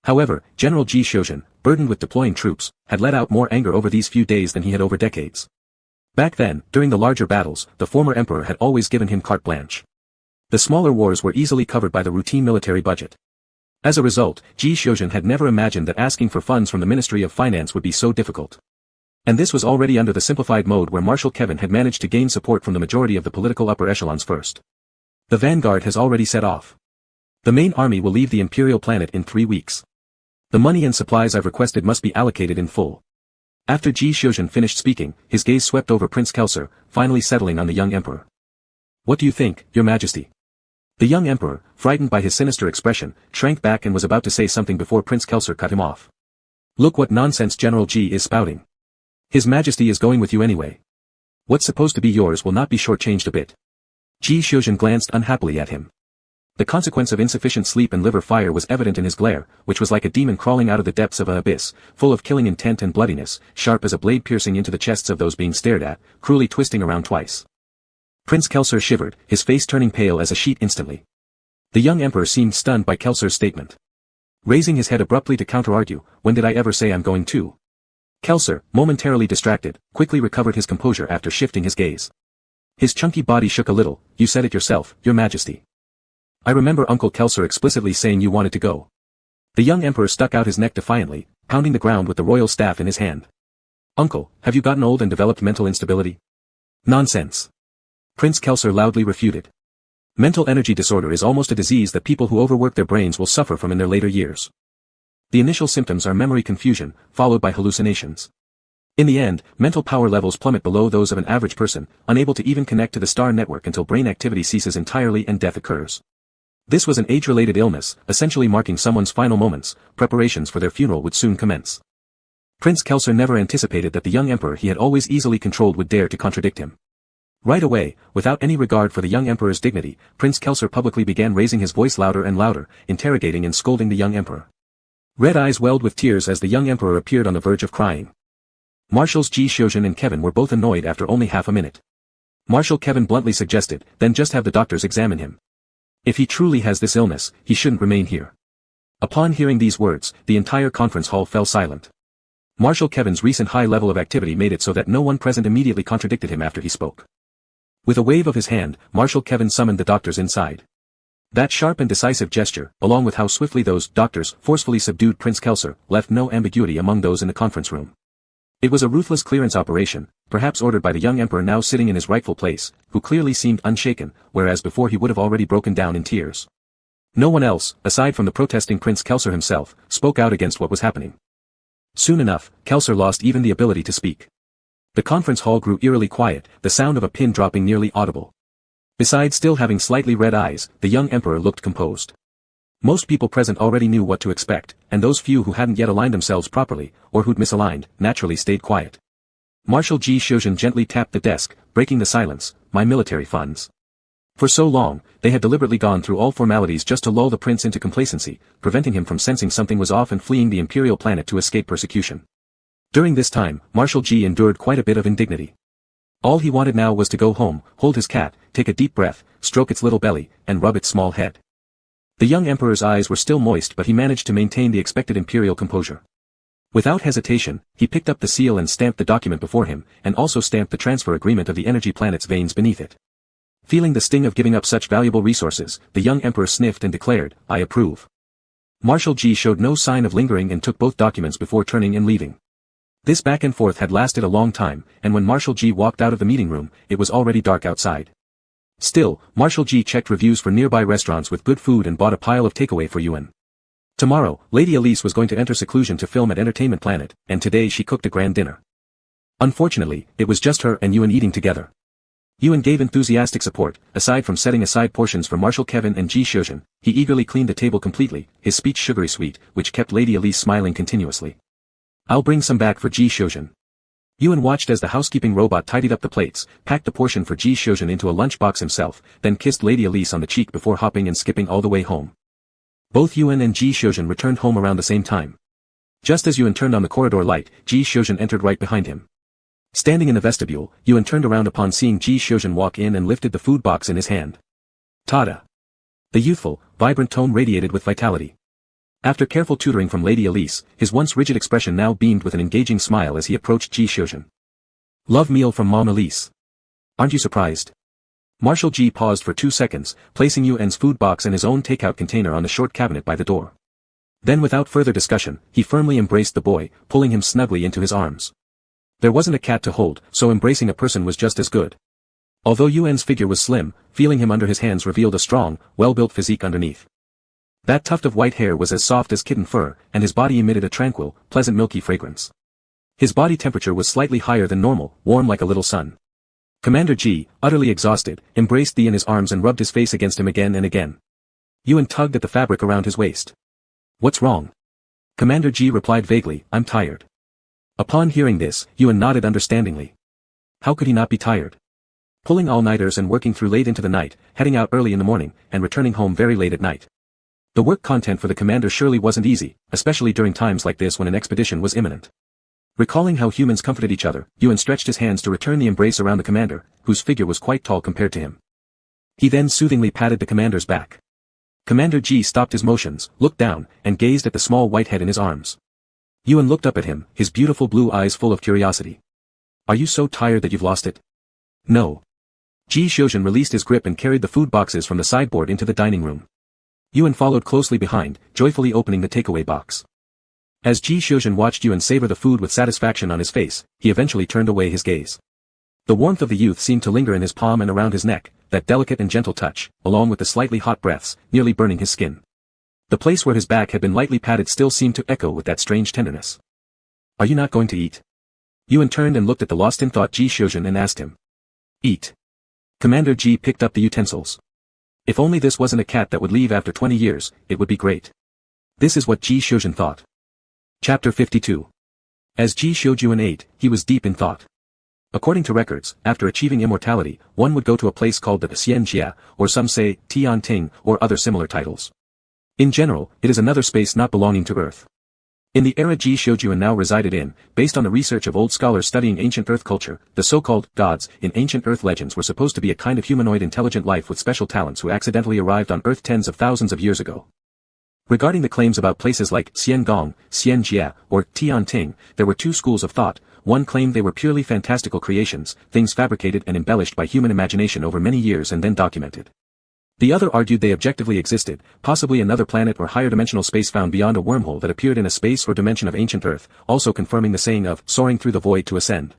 However, General Ji Xiuzhen, burdened with deploying troops, had let out more anger over these few days than he had over decades. Back then, during the larger battles, the former emperor had always given him carte blanche. The smaller wars were easily covered by the routine military budget. As a result, Ji Xiuzhen had never imagined that asking for funds from the Ministry of Finance would be so difficult. And this was already under the simplified mode where Marshal Kevin had managed to gain support from the majority of the political upper echelons first. The vanguard has already set off. The main army will leave the Imperial planet in 3 weeks. The money and supplies I've requested must be allocated in full. After Ji Shojin finished speaking, his gaze swept over Prince Kelser, finally settling on the young emperor. What do you think, Your Majesty? The young emperor, frightened by his sinister expression, shrank back and was about to say something before Prince Kelser cut him off. Look what nonsense General Ji is spouting. His Majesty is going with you anyway. What's supposed to be yours will not be shortchanged a bit. Ji Shojin glanced unhappily at him. The consequence of insufficient sleep and liver fire was evident in his glare, which was like a demon crawling out of the depths of an abyss, full of killing intent and bloodiness, sharp as a blade piercing into the chests of those being stared at, cruelly twisting around twice. Prince Kelser shivered, his face turning pale as a sheet instantly. The young emperor seemed stunned by Kelser's statement. Raising his head abruptly to counter-argue, when did I ever say I'm going to? Kelser, momentarily distracted, quickly recovered his composure after shifting his gaze. His chunky body shook a little. You said it yourself, Your Majesty. I remember Uncle Kelser explicitly saying you wanted to go. The young emperor stuck out his neck defiantly, pounding the ground with the royal staff in his hand. Uncle, have you gotten old and developed mental instability? Nonsense. Prince Kelser loudly refuted. Mental energy disorder is almost a disease that people who overwork their brains will suffer from in their later years. The initial symptoms are memory confusion, followed by hallucinations. In the end, mental power levels plummet below those of an average person, unable to even connect to the star network until brain activity ceases entirely and death occurs. This was an age-related illness, essentially marking someone's final moments. Preparations for their funeral would soon commence. Prince Kelser never anticipated that the young emperor he had always easily controlled would dare to contradict him. Right away, without any regard for the young emperor's dignity, Prince Kelser publicly began raising his voice louder and louder, interrogating and scolding the young emperor. Red eyes welled with tears as the young emperor appeared on the verge of crying. Marshals Ji Shojin and Kevin were both annoyed after only half a minute. Marshal Kevin bluntly suggested, then just have the doctors examine him. If he truly has this illness, he shouldn't remain here. Upon hearing these words, the entire conference hall fell silent. Marshal Kevin's recent high level of activity made it so that no one present immediately contradicted him after he spoke. With a wave of his hand, Marshal Kevin summoned the doctors inside. That sharp and decisive gesture, along with how swiftly those doctors forcefully subdued Prince Kelser, left no ambiguity among those in the conference room. It was a ruthless clearance operation, perhaps ordered by the young emperor now sitting in his rightful place, who clearly seemed unshaken, whereas before he would have already broken down in tears. No one else, aside from the protesting Prince Kelser himself, spoke out against what was happening. Soon enough, Kelser lost even the ability to speak. The conference hall grew eerily quiet, the sound of a pin dropping nearly audible. Besides still having slightly red eyes, the young emperor looked composed. Most people present already knew what to expect, and those few who hadn't yet aligned themselves properly, or who'd misaligned, naturally stayed quiet. Marshal Ji Shojin gently tapped the desk, breaking the silence. My military funds. For so long, they had deliberately gone through all formalities just to lull the prince into complacency, preventing him from sensing something was off and fleeing the imperial planet to escape persecution. During this time, Marshal Ji endured quite a bit of indignity. All he wanted now was to go home, hold his cat, take a deep breath, stroke its little belly, and rub its small head. The young emperor's eyes were still moist, but he managed to maintain the expected imperial composure. Without hesitation, he picked up the seal and stamped the document before him, and also stamped the transfer agreement of the energy planet's veins beneath it. Feeling the sting of giving up such valuable resources, the young emperor sniffed and declared, I approve. Marshal Ji showed no sign of lingering and took both documents before turning and leaving. This back and forth had lasted a long time, and when Marshal Ji walked out of the meeting room, it was already dark outside. Still, Marshal Ji checked reviews for nearby restaurants with good food and bought a pile of takeaway for Yuan. Tomorrow, Lady Elise was going to enter seclusion to film at Entertainment Planet, and today she cooked a grand dinner. Unfortunately, it was just her and Yuan eating together. Yuan gave enthusiastic support. Aside from setting aside portions for Marshal Kevin and Ji Shojin, he eagerly cleaned the table completely, his speech sugary sweet, which kept Lady Elise smiling continuously. I'll bring some back for Ji Shojin. Yuan watched as the housekeeping robot tidied up the plates, packed the portion for Ji Shojin into a lunchbox himself, then kissed Lady Elise on the cheek before hopping and skipping all the way home. Both Yuan and Ji Shojin returned home around the same time. Just as Yuan turned on the corridor light, Ji Shojin entered right behind him. Standing in the vestibule, Yuan turned around upon seeing Ji Shojin walk in and lifted the food box in his hand. Tada! The youthful, vibrant tone radiated with vitality. After careful tutoring from Lady Elise, his once rigid expression now beamed with an engaging smile as he approached Ji Shojin. Love meal from Mom Elise. Aren't you surprised? Marshal Ji paused for 2 seconds, placing Yuan's food box and his own takeout container on the short cabinet by the door. Then without further discussion, he firmly embraced the boy, pulling him snugly into his arms. There wasn't a cat to hold, so embracing a person was just as good. Although Yuan's figure was slim, feeling him under his hands revealed a strong, well-built physique underneath. That tuft of white hair was as soft as kitten fur, and his body emitted a tranquil, pleasant milky fragrance. His body temperature was slightly higher than normal, warm like a little sun. Commander Ji, utterly exhausted, embraced Yi in his arms and rubbed his face against him again and again. Yuan tugged at the fabric around his waist. "What's wrong?" Commander Ji replied vaguely, "I'm tired." Upon hearing this, Yuan nodded understandingly. How could he not be tired? Pulling all-nighters and working through late into the night, heading out early in the morning, and returning home very late at night. The work content for the commander surely wasn't easy, especially during times like this when an expedition was imminent. Recalling how humans comforted each other, Yuan stretched his hands to return the embrace around the commander, whose figure was quite tall compared to him. He then soothingly patted the commander's back. Commander Ji stopped his motions, looked down, and gazed at the small white head in his arms. Yuan looked up at him, his beautiful blue eyes full of curiosity. "Are you so tired that you've lost it?" "No." Ji Xiuzhen released his grip and carried the food boxes from the sideboard into the dining room. Yuan followed closely behind, joyfully opening the takeaway box. As Ji Xiuzhen watched Yuan savor the food with satisfaction on his face, he eventually turned away his gaze. The warmth of the youth seemed to linger in his palm and around his neck, that delicate and gentle touch, along with the slightly hot breaths, nearly burning his skin. The place where his back had been lightly patted still seemed to echo with that strange tenderness. "Are you not going to eat?" Yuan turned and looked at the lost-in-thought Ji Xiuzhen and asked him. "Eat." Commander Ji picked up the utensils. If only this wasn't a cat that would leave after 20 years, it would be great. This is what Ji Xiuzhen thought. Chapter 52. As Ji Xiuzhen ate, he was deep in thought. According to records, after achieving immortality, one would go to a place called the Xianjia, or some say, Tian Ting, or other similar titles. In general, it is another space not belonging to Earth. In the era Ji Xiuzhen now resided in, based on the research of old scholars studying ancient Earth culture, the so-called gods in ancient Earth legends were supposed to be a kind of humanoid intelligent life with special talents who accidentally arrived on Earth tens of thousands of years ago. Regarding the claims about places like Xiangong, Xianjia, or Tianting, there were two schools of thought. One claimed they were purely fantastical creations, things fabricated and embellished by human imagination over many years and then documented. The other argued they objectively existed, possibly another planet or higher dimensional space found beyond a wormhole that appeared in a space or dimension of ancient Earth, also confirming the saying of soaring through the void to ascend.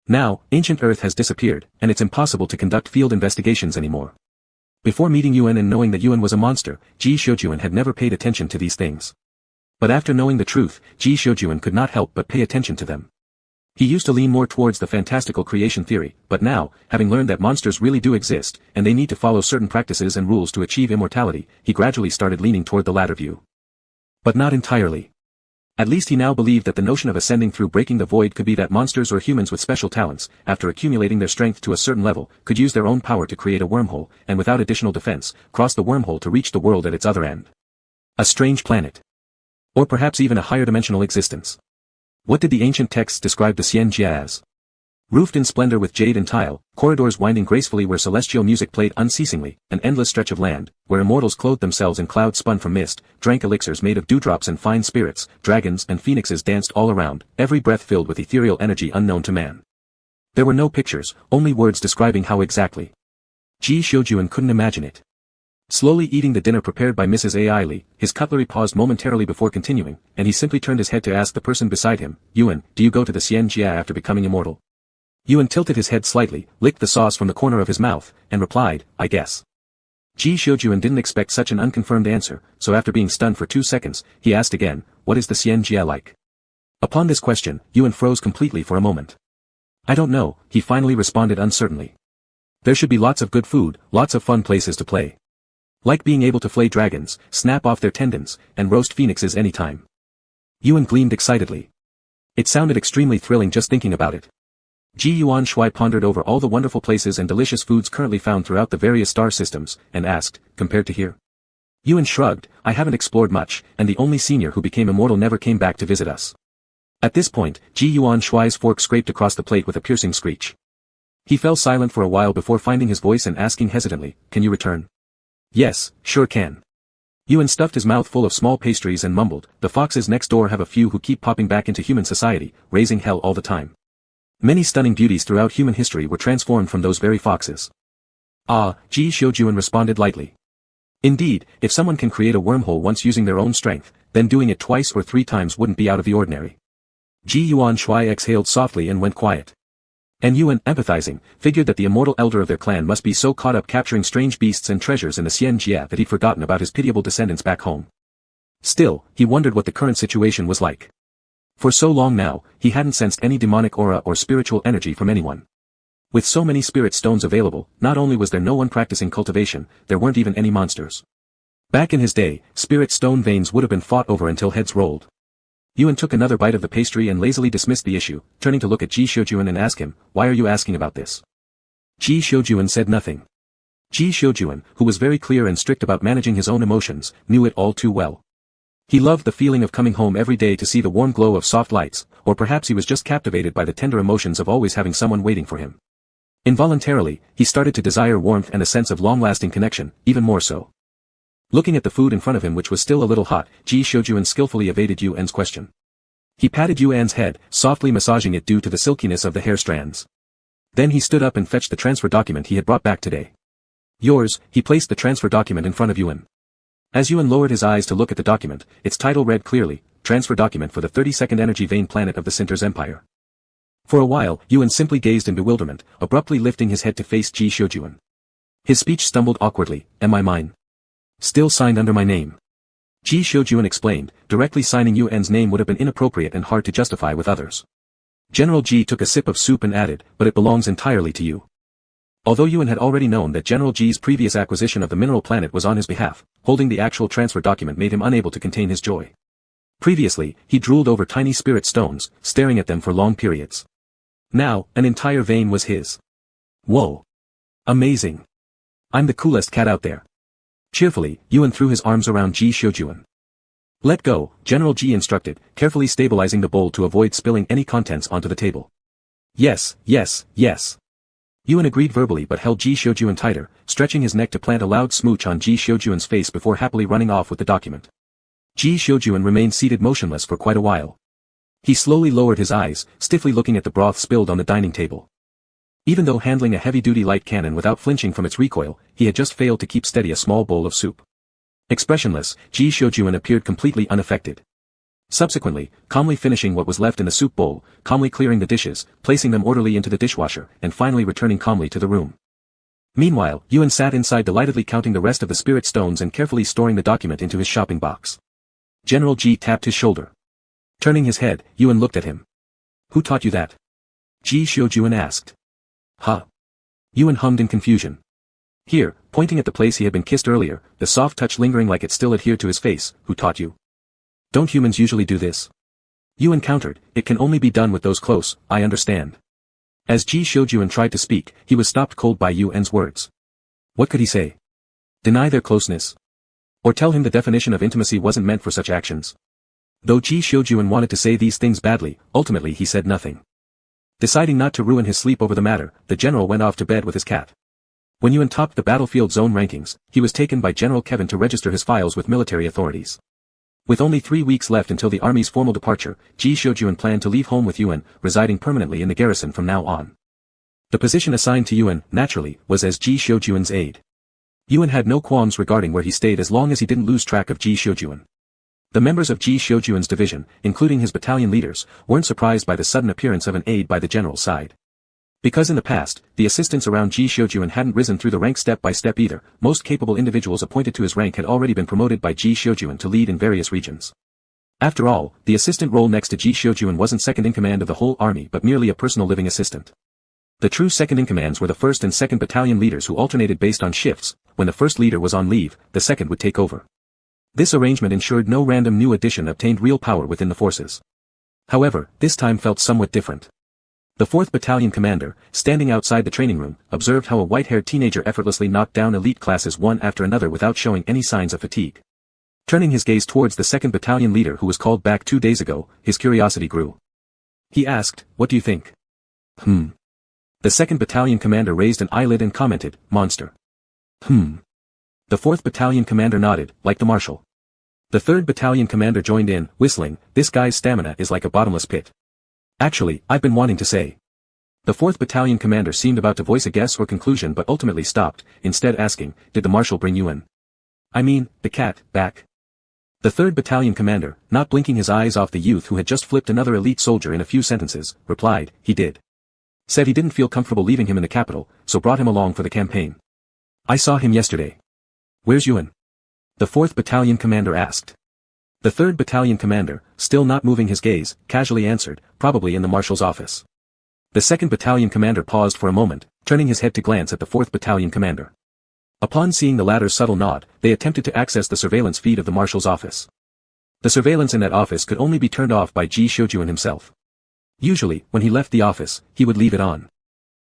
Now, ancient Earth has disappeared, and it's impossible to conduct field investigations anymore. Before meeting Yuan and knowing that Yuan was a monster, Ji Xiuzhen had never paid attention to these things. But after knowing the truth, Ji Xiuzhen could not help but pay attention to them. He used to lean more towards the fantastical creation theory, but now, having learned that monsters really do exist, and they need to follow certain practices and rules to achieve immortality, he gradually started leaning toward the latter view. But not entirely. At least he now believed that the notion of ascending through breaking the void could be that monsters or humans with special talents, after accumulating their strength to a certain level, could use their own power to create a wormhole, and without additional defense, cross the wormhole to reach the world at its other end. A strange planet. Or perhaps even a higher dimensional existence. What did the ancient texts describe the Xianjia as? Roofed in splendor with jade and tile, corridors winding gracefully where celestial music played unceasingly, an endless stretch of land, where immortals clothed themselves in clouds spun from mist, drank elixirs made of dewdrops and fine spirits, dragons and phoenixes danced all around, every breath filled with ethereal energy unknown to man. There were no pictures, only words describing how exactly. Ji Xiuzhen couldn't imagine it. Slowly eating the dinner prepared by Mrs. A. Li, his cutlery paused momentarily before continuing, and he simply turned his head to ask the person beside him, "Yuan, do you go to the Xianjia after becoming immortal?" Yuan tilted his head slightly, licked the sauce from the corner of his mouth, and replied, "I guess." Ji Xiuzhen didn't expect such an unconfirmed answer, so after being stunned for 2 seconds, he asked again, "What is the Xianjia like?" Upon this question, Yuan froze completely for a moment. "I don't know," he finally responded uncertainly. "There should be lots of good food, lots of fun places to play. Like being able to flay dragons, snap off their tendons, and roast phoenixes anytime." Yuan gleamed excitedly. It sounded extremely thrilling just thinking about it. Ji Yuan Shui pondered over all the wonderful places and delicious foods currently found throughout the various star systems, and asked, "Compared to here?" Yuan shrugged, "I haven't explored much, and the only senior who became immortal never came back to visit us." At this point, Ji Yuan Shui's fork scraped across the plate with a piercing screech. He fell silent for a while before finding his voice and asking hesitantly, "Can you return?" "Yes, sure can." Yuan stuffed his mouth full of small pastries and mumbled, "The foxes next door have a few who keep popping back into human society, raising hell all the time. Many stunning beauties throughout human history were transformed from those very foxes." "Ah," Ji Xiuzhen responded lightly. "Indeed, if someone can create a wormhole once using their own strength, then doing it twice or 3 times wouldn't be out of the ordinary." Ji Yuan Shui exhaled softly and went quiet. And Yuan, empathizing, figured that the immortal elder of their clan must be so caught up capturing strange beasts and treasures in the Xian Jia that he'd forgotten about his pitiable descendants back home. Still, he wondered what the current situation was like. For so long now, he hadn't sensed any demonic aura or spiritual energy from anyone. With so many spirit stones available, not only was there no one practicing cultivation, there weren't even any monsters. Back in his day, spirit stone veins would have been fought over until heads rolled. Yuan took another bite of the pastry and lazily dismissed the issue, turning to look at Ji Shoujuan and ask him, "Why are you asking about this?" Ji Shoujuan said nothing. Ji Shoujuan, who was very clear and strict about managing his own emotions, knew it all too well. He loved the feeling of coming home every day to see the warm glow of soft lights, or perhaps he was just captivated by the tender emotions of always having someone waiting for him. Involuntarily, he started to desire warmth and a sense of long-lasting connection, even more so. Looking at the food in front of him which was still a little hot, Ji Shoujuan skillfully evaded Yuan's question. He patted Yuan's head, softly massaging it due to the silkiness of the hair strands. Then he stood up and fetched the transfer document he had brought back today. "Yours," he placed the transfer document in front of Yuan. As Yuan lowered his eyes to look at the document, its title read clearly, "Transfer Document for the 32nd Energy Vein Planet of the Sinter's Empire." For a while, Yuan simply gazed in bewilderment, abruptly lifting his head to face Ji Shoujuan. His speech stumbled awkwardly, "Am I mine? Still signed under my name." Ji Shoujuan explained, directly signing Yuan's name would have been inappropriate and hard to justify with others. General Ji took a sip of soup and added, "But it belongs entirely to you." Although Yuan had already known that General Ji's previous acquisition of the mineral planet was on his behalf, holding the actual transfer document made him unable to contain his joy. Previously, he drooled over tiny spirit stones, staring at them for long periods. Now, an entire vein was his. Whoa! Amazing! I'm the coolest cat out there. Cheerfully, Yuan threw his arms around Ji Shoujuan. "Let go," General Ji instructed, carefully stabilizing the bowl to avoid spilling any contents onto the table. "Yes, yes, yes." Yuan agreed verbally but held Ji Shoujuan tighter, stretching his neck to plant a loud smooch on Ji Shoujuan's face before happily running off with the document. Ji Shoujuan remained seated motionless for quite a while. He slowly lowered his eyes, stiffly looking at the broth spilled on the dining table. Even though handling a heavy-duty light cannon without flinching from its recoil, he had just failed to keep steady a small bowl of soup. Expressionless, Ji Shoujuan appeared completely unaffected. Subsequently, calmly finishing what was left in the soup bowl, calmly clearing the dishes, placing them orderly into the dishwasher, and finally returning calmly to the room. Meanwhile, Yuan sat inside delightedly counting the rest of the spirit stones and carefully storing the document into his shopping box. General Ji tapped his shoulder. Turning his head, Yuan looked at him. "Who taught you that?" Ji Shoujuan asked. "Huh?" Yuan hummed in confusion. "Here," pointing at the place he had been kissed earlier, the soft touch lingering like it still adhered to his face. "Who taught you? Don't humans usually do this?" Yuan countered, "It can only be done with those close, I understand." As Ji Shoujuan tried to speak, he was stopped cold by Yuan's words. What could he say? Deny their closeness? Or tell him the definition of intimacy wasn't meant for such actions? Though Ji Shoujuan wanted to say these things badly, ultimately he said nothing. Deciding not to ruin his sleep over the matter, the general went off to bed with his cat. When Yuan topped the battlefield zone rankings, he was taken by General Kevin to register his files with military authorities. With only 3 weeks left until the army's formal departure, Ji Shoujuan planned to leave home with Yuan, residing permanently in the garrison from now on. The position assigned to Yuan, naturally, was as Ji Shoujuan's aide. Yuan had no qualms regarding where he stayed as long as he didn't lose track of Ji Shoujuan. The members of Ji Shoujuan's division, including his battalion leaders, weren't surprised by the sudden appearance of an aide by the general's side. Because in the past, the assistants around Ji Shoujuan hadn't risen through the ranks step by step either, most capable individuals appointed to his rank had already been promoted by Ji Shoujuan to lead in various regions. After all, the assistant role next to Ji Shoujuan wasn't second in command of the whole army but merely a personal living assistant. The true second in commands were the 1st and 2nd battalion leaders who alternated based on shifts. When the first leader was on leave, the second would take over. This arrangement ensured no random new addition obtained real power within the forces. However, this time felt somewhat different. The 4th Battalion commander, standing outside the training room, observed how a white-haired teenager effortlessly knocked down elite classes one after another without showing any signs of fatigue. Turning his gaze towards the 2nd Battalion leader who was called back 2 days ago, his curiosity grew. He asked, "What do you think?" The 2nd Battalion commander raised an eyelid and commented, "Monster." The 4th Battalion commander nodded, like the marshal. The 3rd Battalion commander joined in, whistling, "This guy's stamina is like a bottomless pit. Actually, I've been wanting to say." The 4th Battalion commander seemed about to voice a guess or conclusion but ultimately stopped, instead asking, "Did the marshal bring you in? I mean, the cat, back?" The 3rd Battalion commander, not blinking his eyes off the youth who had just flipped another elite soldier in a few sentences, replied, he did. Said he didn't feel comfortable leaving him in the capital, so brought him along for the campaign. I saw him yesterday. Where's Yuan? The 4th Battalion commander asked. The 3rd Battalion commander, still not moving his gaze, casually answered, probably in the marshal's office. The 2nd Battalion commander paused for a moment, turning his head to glance at the 4th Battalion commander. Upon seeing the latter's subtle nod, they attempted to access the surveillance feed of the marshal's office. The surveillance in that office could only be turned off by Ji Shoujuan himself. Usually, when he left the office, he would leave it on.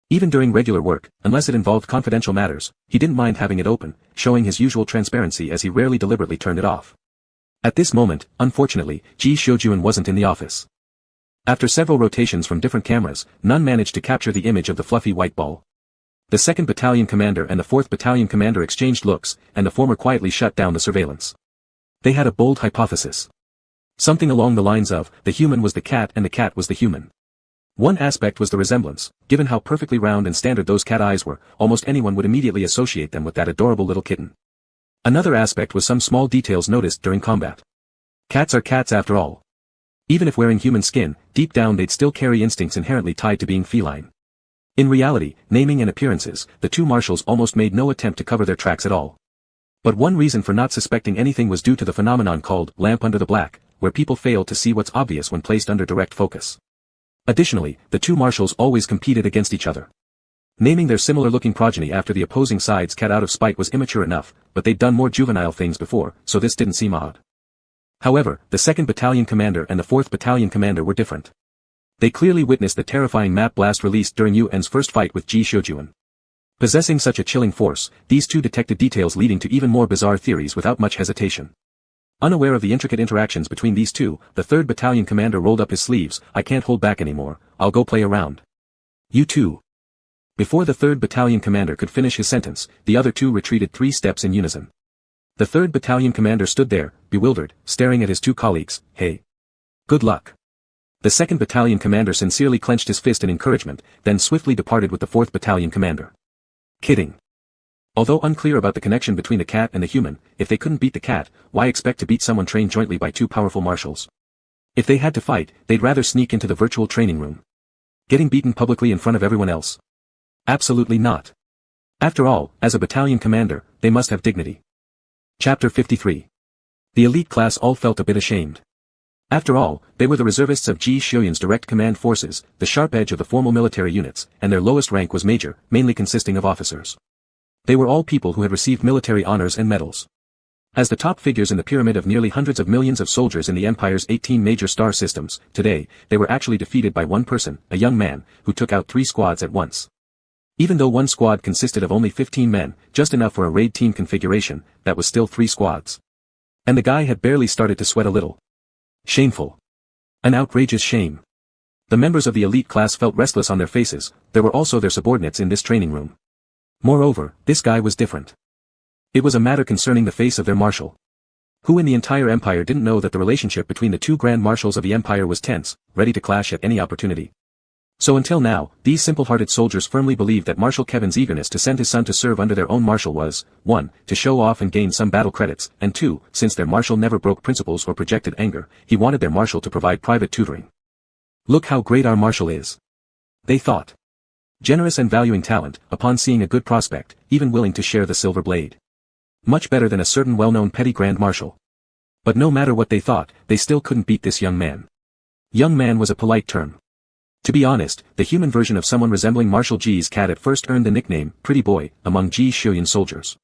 Even during regular work, unless it involved confidential matters, he didn't mind having it open, showing his usual transparency as he rarely deliberately turned it off. At this moment, unfortunately, Ji Shoujuan wasn't in the office. After several rotations from different cameras, none managed to capture the image of the fluffy white ball. The 2nd Battalion commander and the 4th Battalion commander exchanged looks, and the former quietly shut down the surveillance. They had a bold hypothesis. Something along the lines of, the human was the cat and the cat was the human. One aspect was the resemblance. Given how perfectly round and standard those cat eyes were, almost anyone would immediately associate them with that adorable little kitten. Another aspect was some small details noticed during combat. Cats are cats after all. Even if wearing human skin, deep down they'd still carry instincts inherently tied to being feline. In reality, naming and appearances, the two marshals almost made no attempt to cover their tracks at all. But one reason for not suspecting anything was due to the phenomenon called lamp under the black, where people fail to see what's obvious when placed under direct focus. Additionally, the two marshals always competed against each other. Naming their similar-looking progeny after the opposing side's cat out of spite was immature enough, but they'd done more juvenile things before, so this didn't seem odd. However, the 2nd Battalion commander and the 4th Battalion commander were different. They clearly witnessed the terrifying map blast released during Yuan's first fight with Ji Shoujuan. Possessing such a chilling force, these two detected details leading to even more bizarre theories without much hesitation. Unaware of the intricate interactions between these two, the 3rd Battalion commander rolled up his sleeves. I can't hold back anymore, I'll go play around. You too. Before the 3rd Battalion commander could finish his sentence, the other two retreated 3 steps in unison. The 3rd Battalion commander stood there, bewildered, staring at his two colleagues. Hey. Good luck. The 2nd Battalion commander sincerely clenched his fist in encouragement, then swiftly departed with the 4th Battalion commander. Kidding. Although unclear about the connection between the cat and the human, if they couldn't beat the cat, why expect to beat someone trained jointly by two powerful marshals? If they had to fight, they'd rather sneak into the virtual training room. Getting beaten publicly in front of everyone else? Absolutely not. After all, as a battalion commander, they must have dignity. Chapter 53. The elite class all felt a bit ashamed. After all, they were the reservists of Ji Shoujuan's direct command forces, the sharp edge of the formal military units, and their lowest rank was major, mainly consisting of officers. They were all people who had received military honors and medals. As the top figures in the pyramid of nearly hundreds of millions of soldiers in the Empire's 18 major star systems, today, they were actually defeated by one person, a young man, who took out 3 squads at once. Even though one squad consisted of only 15 men, just enough for a raid team configuration, that was still 3 squads. And the guy had barely started to sweat a little. Shameful. An outrageous shame. The members of the elite class felt restless on their faces. There were also their subordinates in this training room. Moreover, this guy was different. It was a matter concerning the face of their marshal. Who in the entire empire didn't know that the relationship between the 2 grand marshals of the empire was tense, ready to clash at any opportunity? So until now, these simple-hearted soldiers firmly believed that Marshal Kevin's eagerness to send his son to serve under their own marshal was, 1, to show off and gain some battle credits, and 2, since their marshal never broke principles or projected anger, he wanted their marshal to provide private tutoring. Look how great our marshal is. They thought. Generous and valuing talent, upon seeing a good prospect, even willing to share the silver blade. Much better than a certain well-known petty grand marshal. But no matter what they thought, they still couldn't beat this young man. Young man was a polite term. To be honest, the human version of someone resembling Marshal Ji's cat at first earned the nickname, Pretty Boy, among Ji Shoujuan soldiers.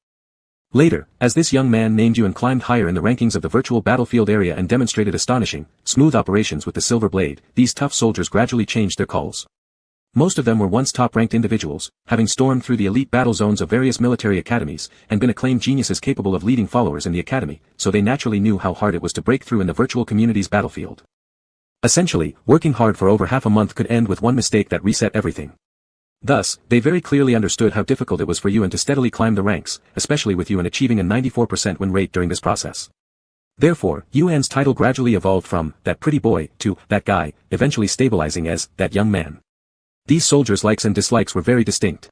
Later, as this young man named Yuan climbed higher in the rankings of the virtual battlefield area and demonstrated astonishing, smooth operations with the silver blade, these tough soldiers gradually changed their calls. Most of them were once top-ranked individuals, having stormed through the elite battle zones of various military academies, and been acclaimed geniuses capable of leading followers in the academy, so they naturally knew how hard it was to break through in the virtual community's battlefield. Essentially, working hard for over half a month could end with one mistake that reset everything. Thus, they very clearly understood how difficult it was for Yuan to steadily climb the ranks, especially with Yuan achieving a 94% win rate during this process. Therefore, Yuan's title gradually evolved from, that pretty boy, to, that guy, eventually stabilizing as, that young man. These soldiers' likes and dislikes were very distinct.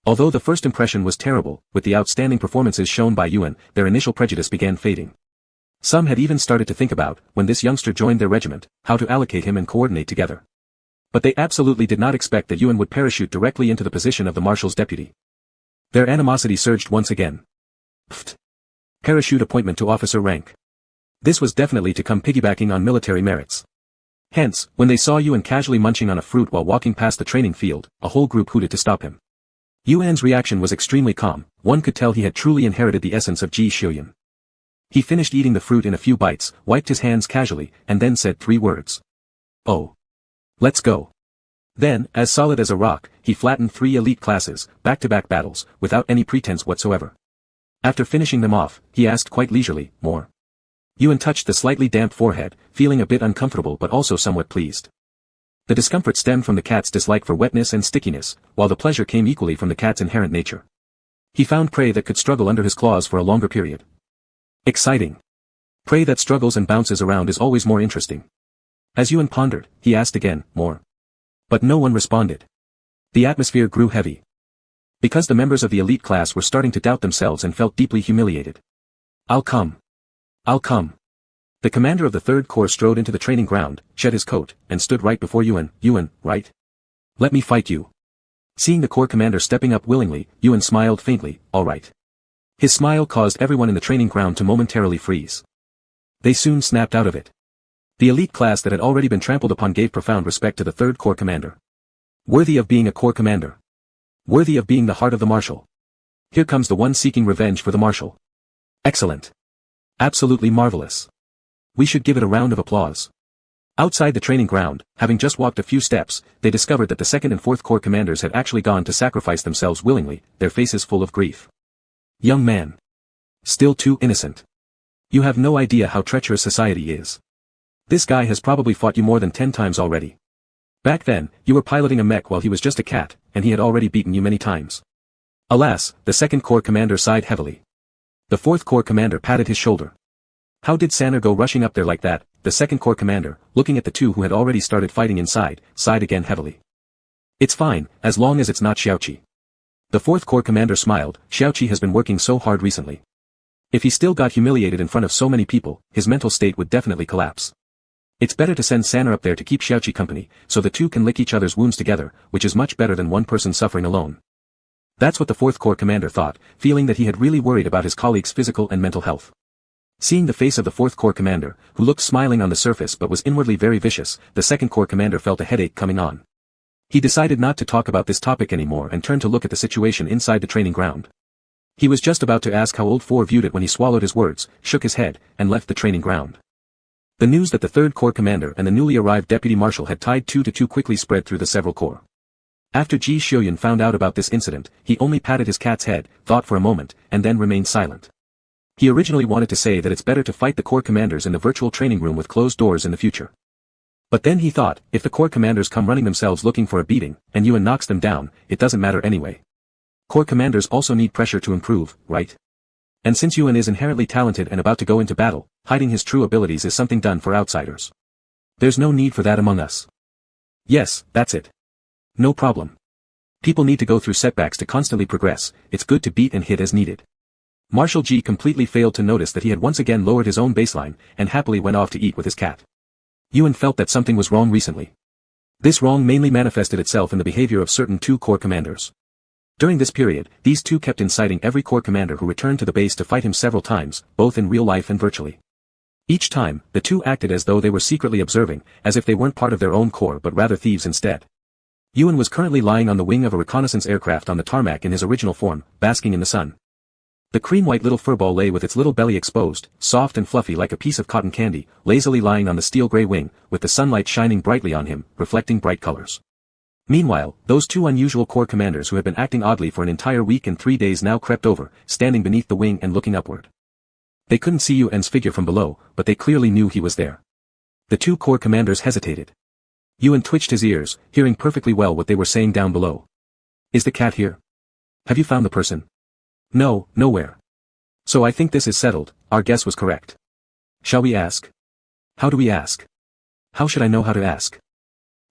Although the first impression was terrible, with the outstanding performances shown by Yuan, their initial prejudice began fading. Some had even started to think about, when this youngster joined their regiment, how to allocate him and coordinate together. But they absolutely did not expect that Yuan would parachute directly into the position of the marshal's deputy. Their animosity surged once again. Pfft. Parachute appointment to officer rank. This was definitely to come piggybacking on military merits. Hence, when they saw Yuan casually munching on a fruit while walking past the training field, a whole group hooted to stop him. Yuan's reaction was extremely calm. One could tell he had truly inherited the essence of Ji Xiuyuan. He finished eating the fruit in a few bites, wiped his hands casually, and then said 3 words. Oh. Let's go. Then, as solid as a rock, he flattened 3 elite classes, back-to-back battles, without any pretense whatsoever. After finishing them off, he asked quite leisurely, more. Yuan touched the slightly damp forehead, feeling a bit uncomfortable but also somewhat pleased. The discomfort stemmed from the cat's dislike for wetness and stickiness, while the pleasure came equally from the cat's inherent nature. He found prey that could struggle under his claws for a longer period. Exciting. Prey that struggles and bounces around is always more interesting. As Yuan pondered, he asked again, more. But no one responded. The atmosphere grew heavy. Because the members of the elite class were starting to doubt themselves and felt deeply humiliated. I'll come. I'll come. The commander of the 3rd Corps strode into the training ground, shed his coat, and stood right before Yuan. Yuan, right? Let me fight you. Seeing the Corps commander stepping up willingly, Yuan smiled faintly, all right. His smile caused everyone in the training ground to momentarily freeze. They soon snapped out of it. The elite class that had already been trampled upon gave profound respect to the 3rd Corps commander. Worthy of being a Corps commander. Worthy of being the heart of the marshal. Here comes the one seeking revenge for the marshal. Excellent. Absolutely marvelous. We should give it a round of applause. Outside the training ground, having just walked a few steps, they discovered that the 2nd and 4th Corps commanders had actually gone to sacrifice themselves willingly, their faces full of grief. Young man. Still too innocent. You have no idea how treacherous society is. This guy has probably fought you more than 10 times already. Back then, you were piloting a mech while he was just a cat, and he had already beaten you many times. Alas, the 2nd Corps commander sighed heavily. The 4th Corps commander patted his shoulder. How did Sanner go rushing up there like that? The 2nd Corps commander, looking at the two who had already started fighting inside, sighed again heavily. It's fine, as long as it's not Xiaoqi. The 4th Corps commander smiled. Xiaoqi has been working so hard recently. If he still got humiliated in front of so many people, his mental state would definitely collapse. It's better to send Sanner up there to keep Xiaoqi company, so the two can lick each other's wounds together, which is much better than one person suffering alone. That's what the 4th Corps commander thought, feeling that he had really worried about his colleagues' physical and mental health. Seeing the face of the 4th Corps commander, who looked smiling on the surface but was inwardly very vicious, the 2nd Corps commander felt a headache coming on. He decided not to talk about this topic anymore and turned to look at the situation inside the training ground. He was just about to ask how old Four viewed it when he swallowed his words, shook his head, and left the training ground. The news that the 3rd Corps commander and the newly arrived deputy marshal had tied 2 to 2 quickly spread through the several corps. After Ji Xiuyuan found out about this incident, he only patted his cat's head, thought for a moment, and then remained silent. He originally wanted to say that it's better to fight the corps commanders in the virtual training room with closed doors in the future. But then he thought, if the corps commanders come running themselves looking for a beating, and Yuan knocks them down, it doesn't matter anyway. Corps commanders also need pressure to improve, right? And since Yuan is inherently talented and about to go into battle, hiding his true abilities is something done for outsiders. There's no need for that among us. Yes, that's it. No problem. People need to go through setbacks to constantly progress, it's good to beat and hit as needed. Marshal Ji completely failed to notice that he had once again lowered his own baseline, and happily went off to eat with his cat. Yuan felt that something was wrong recently. This wrong mainly manifested itself in the behavior of certain 2 corps commanders. During this period, these 2 kept inciting every corps commander who returned to the base to fight him several times, both in real life and virtually. Each time, the 2 acted as though they were secretly observing, as if they weren't part of their own corps but rather thieves instead. Yuan was currently lying on the wing of a reconnaissance aircraft on the tarmac in his original form, basking in the sun. The cream-white little furball lay with its little belly exposed, soft and fluffy like a piece of cotton candy, lazily lying on the steel-gray wing, with the sunlight shining brightly on him, reflecting bright colors. Meanwhile, those 2 unusual corps commanders who had been acting oddly for an entire week and 3 days now crept over, standing beneath the wing and looking upward. They couldn't see Yuan's figure from below, but they clearly knew he was there. The 2 corps commanders hesitated. Yuan twitched his ears, hearing perfectly well what they were saying down below. Is the cat here? Have you found the person? No, nowhere. So I think this is settled, our guess was correct. Shall we ask? How do we ask? How should I know how to ask?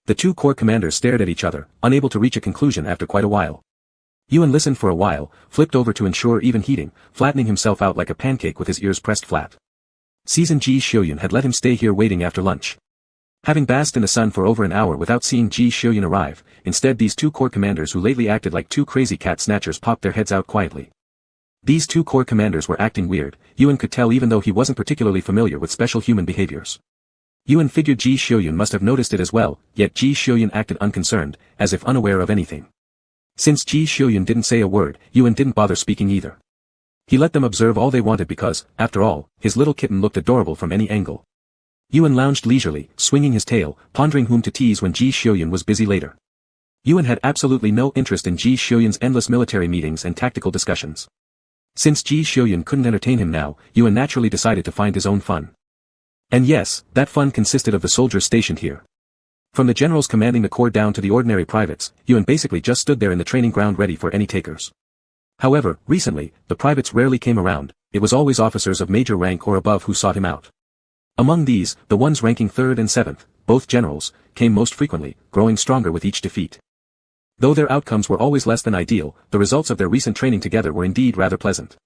The 2 corps commanders stared at each other, unable to reach a conclusion after quite a while. Yuan listened for a while, flipped over to ensure even heating, flattening himself out like a pancake with his ears pressed flat. Season Ji Xiuyun had let him stay here waiting after lunch. Having basked in the sun for over an hour without seeing Ji Xiuyun arrive, instead these two corps commanders who lately acted like two crazy cat snatchers popped their heads out quietly. These two corps commanders were acting weird, Yuan could tell even though he wasn't particularly familiar with special human behaviors. Yuan figured Ji Xiuyun must have noticed it as well, yet Ji Xiuyun acted unconcerned, as if unaware of anything. Since Ji Xiuyun didn't say a word, Yuan didn't bother speaking either. He let them observe all they wanted because, after all, his little kitten looked adorable from any angle. Yuan lounged leisurely, swinging his tail, pondering whom to tease when Ji Xiuyun was busy later. Yuan had absolutely no interest in Ji Xiuyun's endless military meetings and tactical discussions. Since Ji Xiuyun couldn't entertain him now, Yuan naturally decided to find his own fun. And yes, that fun consisted of the soldiers stationed here. From the generals commanding the corps down to the ordinary privates, Yuan basically just stood there in the training ground ready for any takers. However, recently, the privates rarely came around, it was always officers of major rank or above who sought him out. Among these, the ones ranking 3rd and 7th, both generals, came most frequently, growing stronger with each defeat. Though their outcomes were always less than ideal, the results of their recent training together were indeed rather pleasant.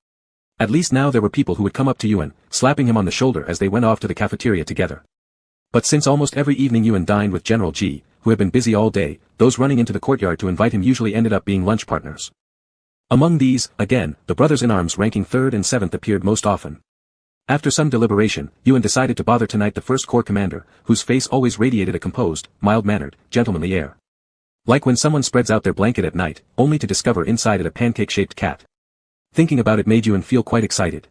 At least now there were people who would come up to Yuan, slapping him on the shoulder as they went off to the cafeteria together. But since almost every evening Yuan dined with General Ji, who had been busy all day, those running into the courtyard to invite him usually ended up being lunch partners. Among these, again, the brothers-in-arms ranking 3rd and 7th appeared most often. After some deliberation, Yuan decided to bother tonight the 1st Corps commander, whose face always radiated a composed, mild-mannered, gentlemanly air. Like when someone spreads out their blanket at night, only to discover inside it a pancake-shaped cat. Thinking about it made Yuan feel quite excited.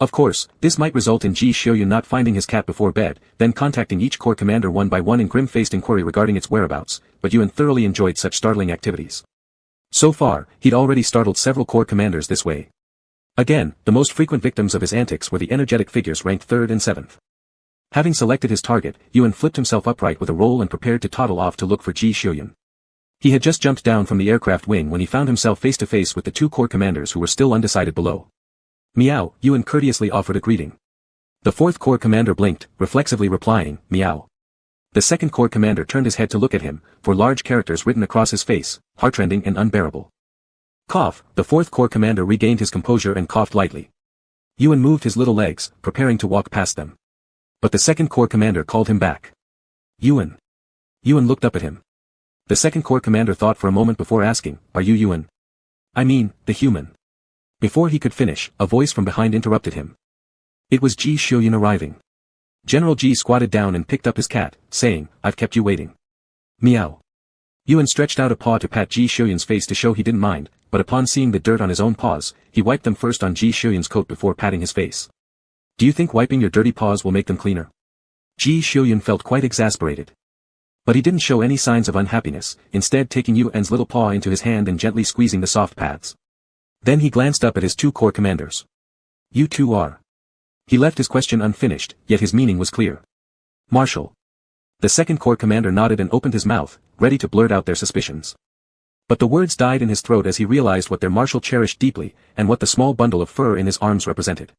Of course, this might result in Ji Xiuyun not finding his cat before bed, then contacting each corps commander one by one in grim-faced inquiry regarding its whereabouts, but Yuan thoroughly enjoyed such startling activities. So far, he'd already startled several corps commanders this way. Again, the most frequent victims of his antics were the energetic figures ranked 3rd and 7th. Having selected his target, Yuan flipped himself upright with a roll and prepared to toddle off to look for Ji Xiuyun. He had just jumped down from the aircraft wing when he found himself face to face with the two corps commanders who were still undecided below. Meow, Yuan courteously offered a greeting. The 4th Corps commander blinked, reflexively replying, meow. The 2nd Corps commander turned his head to look at him, for large characters written across his face, heartrending and unbearable. Cough, the 4th Corps commander regained his composure and coughed lightly. Yuan moved his little legs, preparing to walk past them. But the 2nd Corps commander called him back. Yuan. Yuan looked up at him. The 2nd Corps commander thought for a moment before asking, are you Yuan? I mean, the human. Before he could finish, a voice from behind interrupted him. It was Ji Xiuyun arriving. General Ji squatted down and picked up his cat, saying, I've kept you waiting. Meow. Yuan stretched out a paw to pat Ji Xiuyun's face to show he didn't mind, but upon seeing the dirt on his own paws, he wiped them first on Ji Xiuyun's coat before patting his face. Do you think wiping your dirty paws will make them cleaner? Ji Xiuyun felt quite exasperated. But he didn't show any signs of unhappiness, instead taking Yuan's little paw into his hand and gently squeezing the soft pads. Then he glanced up at his two corps commanders. You two are. He left his question unfinished, yet his meaning was clear. Marshal. The 2nd Corps commander nodded and opened his mouth, ready to blurt out their suspicions. But the words died in his throat as he realized what their marshal cherished deeply, and what the small bundle of fur in his arms represented.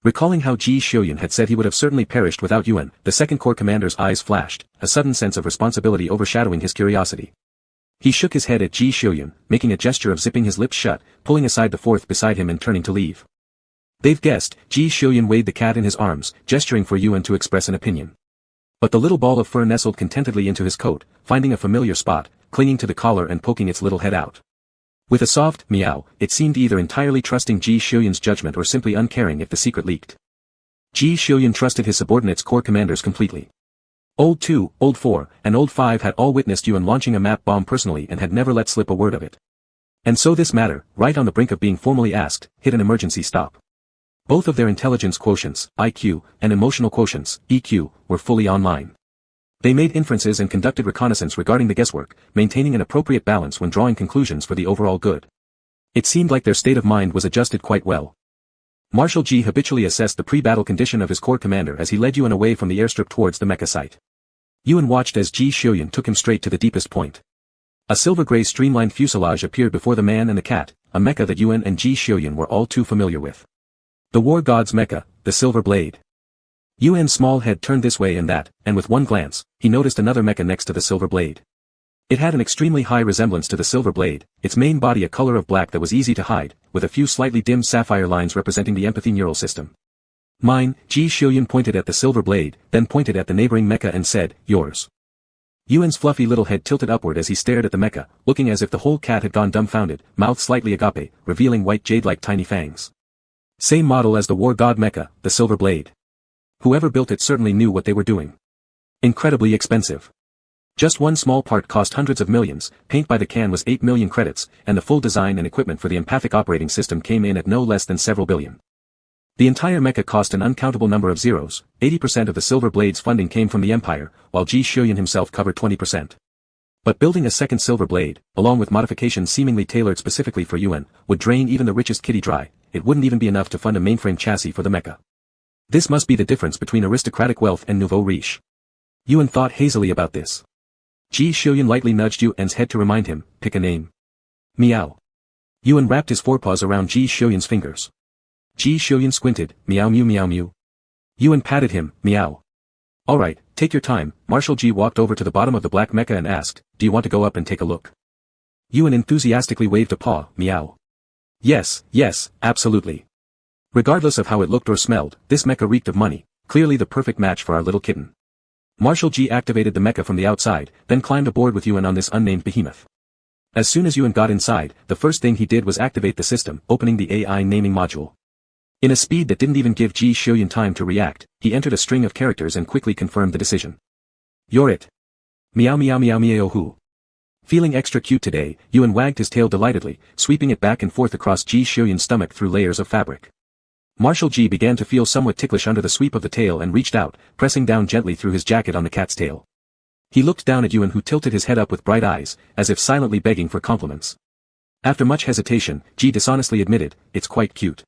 Recalling how Ji Xiuyun had said he would have certainly perished without Yuan, the 2nd Corps commander's eyes flashed, a sudden sense of responsibility overshadowing his curiosity. He shook his head at Ji Xiuyun, making a gesture of zipping his lips shut, pulling aside the 4th beside him and turning to leave. They've guessed, Ji Xiuyun weighed the cat in his arms, gesturing for Yuan to express an opinion. But the little ball of fur nestled contentedly into his coat, finding a familiar spot, clinging to the collar and poking its little head out. With a soft meow, it seemed either entirely trusting Ji Xiuyun's judgment or simply uncaring if the secret leaked. Ji Xiuyun trusted his subordinates' corps commanders completely. Old 2, Old 4, and Old 5 had all witnessed Yuan launching a map bomb personally and had never let slip a word of it. And so this matter, right on the brink of being formally asked, hit an emergency stop. Both of their intelligence quotients, IQ, and emotional quotients, EQ, were fully online. They made inferences and conducted reconnaissance regarding the guesswork, maintaining an appropriate balance when drawing conclusions for the overall good. It seemed like their state of mind was adjusted quite well. Marshal Ji habitually assessed the pre-battle condition of his corps commander as he led Yuan away from the airstrip towards the mecha site. Yuan watched as Ji Xiuyun took him straight to the deepest point. A silver-gray streamlined fuselage appeared before the man and the cat, a mecha that Yuan and Ji Xiuyun were all too familiar with. The war god's mecha, the Silver Blade. Yuan's small head turned this way and that, and with one glance, he noticed another mecha next to the Silver Blade. It had an extremely high resemblance to the Silver Blade, its main body a color of black that was easy to hide, with a few slightly dimmed sapphire lines representing the empathy neural system. Mine, Ji Xiuyun pointed at the silver blade, then pointed at the neighboring mecha and said, yours. Yuan's fluffy little head tilted upward as he stared at the mecha, looking as if the whole cat had gone dumbfounded, mouth slightly agape, revealing white jade-like tiny fangs. Same model as the war god mecha, the silver blade. Whoever built it certainly knew what they were doing. Incredibly expensive. Just one small part cost hundreds of millions, paint by the can was 8 million credits, and the full design and equipment for the empathic operating system came in at no less than several billion. The entire mecha cost an uncountable number of zeros. 80% of the silver blade's funding came from the empire, while Ji Xiuyun himself covered 20%. But building a second silver blade, along with modifications seemingly tailored specifically for Yuan, would drain even the richest kitty dry. It wouldn't even be enough to fund a mainframe chassis for the mecha. This must be the difference between aristocratic wealth and nouveau riche. Yuan thought hazily about this. Ji Xiuyun lightly nudged Yuan's head to remind him, pick a name. Meow. Yuan wrapped his forepaws around Ji Xiuyun's fingers. Ji Xiuyun squinted, meow mew meow mew. Yuan patted him, meow. Alright, take your time. Marshal Ji walked over to the bottom of the black mecha and asked, do you want to go up and take a look? Yuan enthusiastically waved a paw, meow. Yes, absolutely. Regardless of how it looked or smelled, this mecha reeked of money, clearly the perfect match for our little kitten. Marshal Ji activated the mecha from the outside, then climbed aboard with Yuan on this unnamed behemoth. As soon as Yuan got inside, the first thing he did was activate the system, opening the AI naming module. In a speed that didn't even give Ji Xiuyun time to react, he entered a string of characters and quickly confirmed the decision. You're it. Meow meow meow meow hoo. Feeling extra cute today, Yuan wagged his tail delightedly, sweeping it back and forth across Ji Xiuyun's stomach through layers of fabric. Marshal Ji began to feel somewhat ticklish under the sweep of the tail and reached out, pressing down gently through his jacket on the cat's tail. He looked down at Yuan, who tilted his head up with bright eyes, as if silently begging for compliments. After much hesitation, Ji dishonestly admitted, it's quite cute.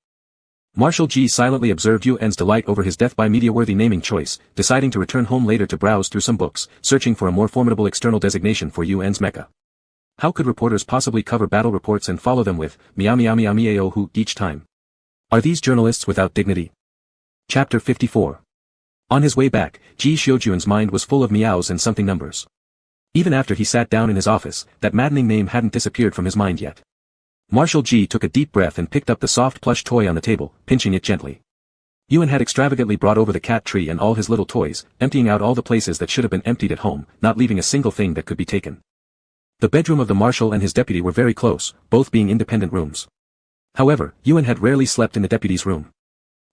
Marshal Ji silently observed Yuan's delight over his death-by-media-worthy naming choice, deciding to return home later to browse through some books, searching for a more formidable external designation for Yuan's mecha. How could reporters possibly cover battle reports and follow them with, meow meow meow meow hoo each time? Are these journalists without dignity? Chapter 54. On his way back, Ji Xiuyun's mind was full of meows and something numbers. Even after he sat down in his office, that maddening name hadn't disappeared from his mind yet. Marshal Ji took a deep breath and picked up the soft plush toy on the table, pinching it gently. Yuan had extravagantly brought over the cat tree and all his little toys, emptying out all the places that should have been emptied at home, not leaving a single thing that could be taken. The bedroom of the marshal and his deputy were very close, both being independent rooms. However, Yuan had rarely slept in the deputy's room.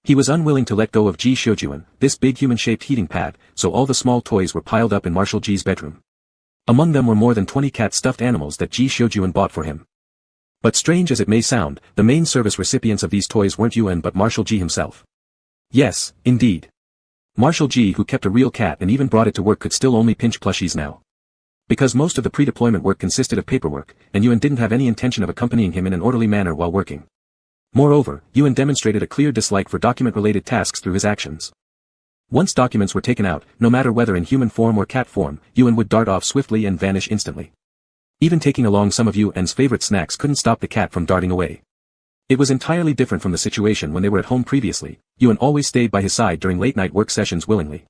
He was unwilling to let go of Ji Xiuyun, this big human-shaped heating pad, so all the small toys were piled up in Marshal Ji's bedroom. Among them were more than 20 cat stuffed animals that Ji Xiuyun bought for him. But strange as it may sound, the main service recipients of these toys weren't Yuan but Marshal Ji himself. Yes, indeed. Marshal Ji, who kept a real cat and even brought it to work, could still only pinch plushies now. Because most of the pre-deployment work consisted of paperwork, and Yuan didn't have any intention of accompanying him in an orderly manner while working. Moreover, Yuan demonstrated a clear dislike for document-related tasks through his actions. Once documents were taken out, no matter whether in human form or cat form, Yuan would dart off swiftly and vanish instantly. Even taking along some of Yuan's favorite snacks couldn't stop the cat from darting away. It was entirely different from the situation when they were at home previously. Yuan always stayed by his side during late-night work sessions willingly.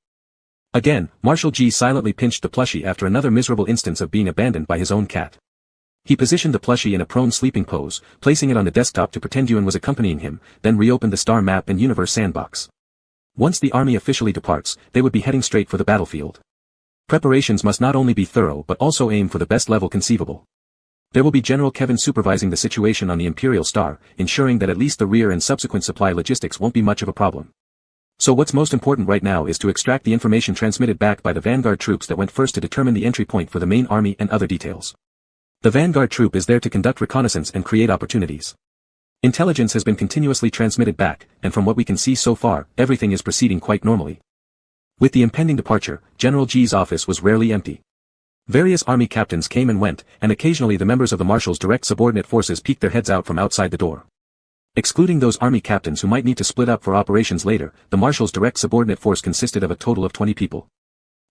Again, Marshal Ji silently pinched the plushie after another miserable instance of being abandoned by his own cat. He positioned the plushie in a prone sleeping pose, placing it on the desktop to pretend Yuan was accompanying him, then reopened the star map and universe sandbox. Once the army officially departs, they would be heading straight for the battlefield. Preparations must not only be thorough but also aim for the best level conceivable. There will be General Kevin supervising the situation on the Imperial Star, ensuring that at least the rear and subsequent supply logistics won't be much of a problem. So what's most important right now is to extract the information transmitted back by the Vanguard troops that went first to determine the entry point for the main army and other details. The Vanguard troop is there to conduct reconnaissance and create opportunities. Intelligence has been continuously transmitted back, and from what we can see so far, everything is proceeding quite normally. With the impending departure, General Ji's office was rarely empty. Various army captains came and went, and occasionally the members of the marshal's direct subordinate forces peeked their heads out from outside the door. Excluding those army captains who might need to split up for operations later, the marshal's direct subordinate force consisted of a total of 20 people.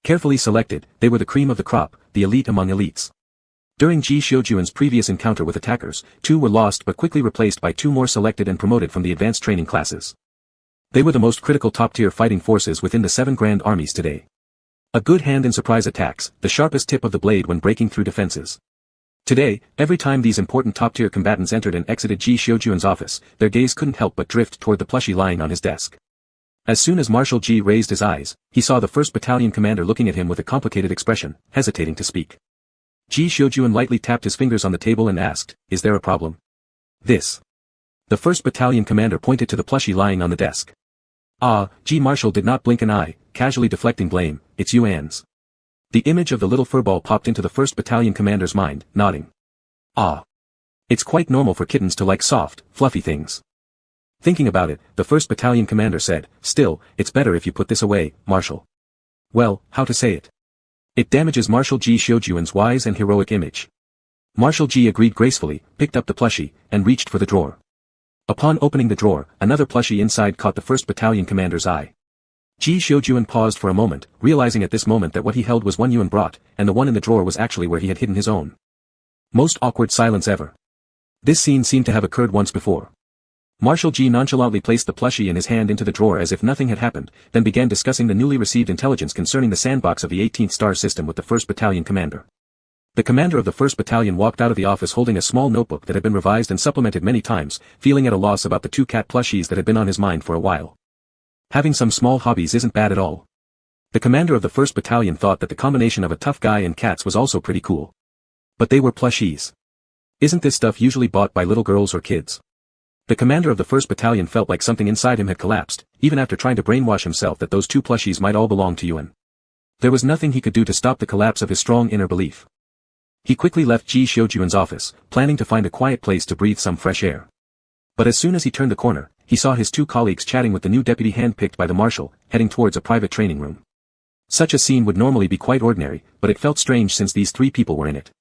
Carefully selected, they were the cream of the crop, the elite among elites. During Ji Xiuyun's previous encounter with attackers, 2 were lost but quickly replaced by 2 more selected and promoted from the advanced training classes. They were the most critical top-tier fighting forces within the 7 grand armies today. A good hand in surprise attacks, the sharpest tip of the blade when breaking through defenses. Today, every time these important top-tier combatants entered and exited Ji Xiuyun's office, their gaze couldn't help but drift toward the plushie lying on his desk. As soon as Marshal G raised his eyes, he saw the 1st Battalion commander looking at him with a complicated expression, hesitating to speak. Ji Xiujuan lightly tapped his fingers on the table and asked, "Is there a problem?" "This." The 1st Battalion commander pointed to the plushie lying on the desk. "Ah," Ji Marshal did not blink an eye, casually deflecting blame, "it's Yuan's." The image of the little furball popped into the 1st Battalion commander's mind, nodding. "Ah. It's quite normal for kittens to like soft, fluffy things." Thinking about it, the 1st Battalion commander said, "Still, it's better if you put this away, Marshal." "Well, how to say it? It damages Marshal Ji Xiujuan's wise and heroic image." Marshal Ji agreed gracefully, picked up the plushie, and reached for the drawer. Upon opening the drawer, another plushie inside caught the 1st Battalion commander's eye. Ji Xiujuan paused for a moment, realizing at this moment that what he held was one Yuan brought, and the one in the drawer was actually where he had hidden his own. Most awkward silence ever. This scene seemed to have occurred once before. Marshal Ji nonchalantly placed the plushie in his hand into the drawer as if nothing had happened, then began discussing the newly received intelligence concerning the sandbox of the 18th Star System with the 1st Battalion commander. The commander of the 1st Battalion walked out of the office holding a small notebook that had been revised and supplemented many times, feeling at a loss about the 2 cat plushies that had been on his mind for a while. Having some small hobbies isn't bad at all. The commander of the 1st Battalion thought that the combination of a tough guy and cats was also pretty cool. But they were plushies. Isn't this stuff usually bought by little girls or kids? The commander of the 1st Battalion felt like something inside him had collapsed, even after trying to brainwash himself that those 2 plushies might all belong to Yuan. There was nothing he could do to stop the collapse of his strong inner belief. He quickly left Ji Xiujuan's office, planning to find a quiet place to breathe some fresh air. But as soon as he turned the corner, he saw his 2 colleagues chatting with the new deputy handpicked by the marshal, heading towards a private training room. Such a scene would normally be quite ordinary, but it felt strange since these 3 people were in it.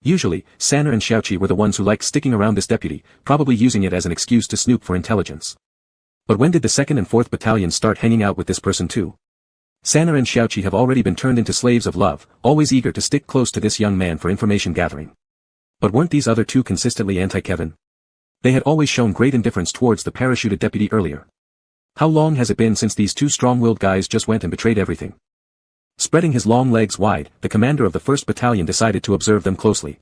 Usually, Sanner and Xiaoqi were the ones who liked sticking around this deputy, probably using it as an excuse to snoop for intelligence. But when did the 2nd and 4th Battalions start hanging out with this person too? Sanner and Xiaoqi have already been turned into slaves of love, always eager to stick close to this young man for information gathering. But weren't these other 2 consistently anti-Kevin? They had always shown great indifference towards the parachuted deputy earlier. How long has it been since these 2 strong-willed guys just went and betrayed everything? Spreading his long legs wide, the commander of the 1st Battalion decided to observe them closely.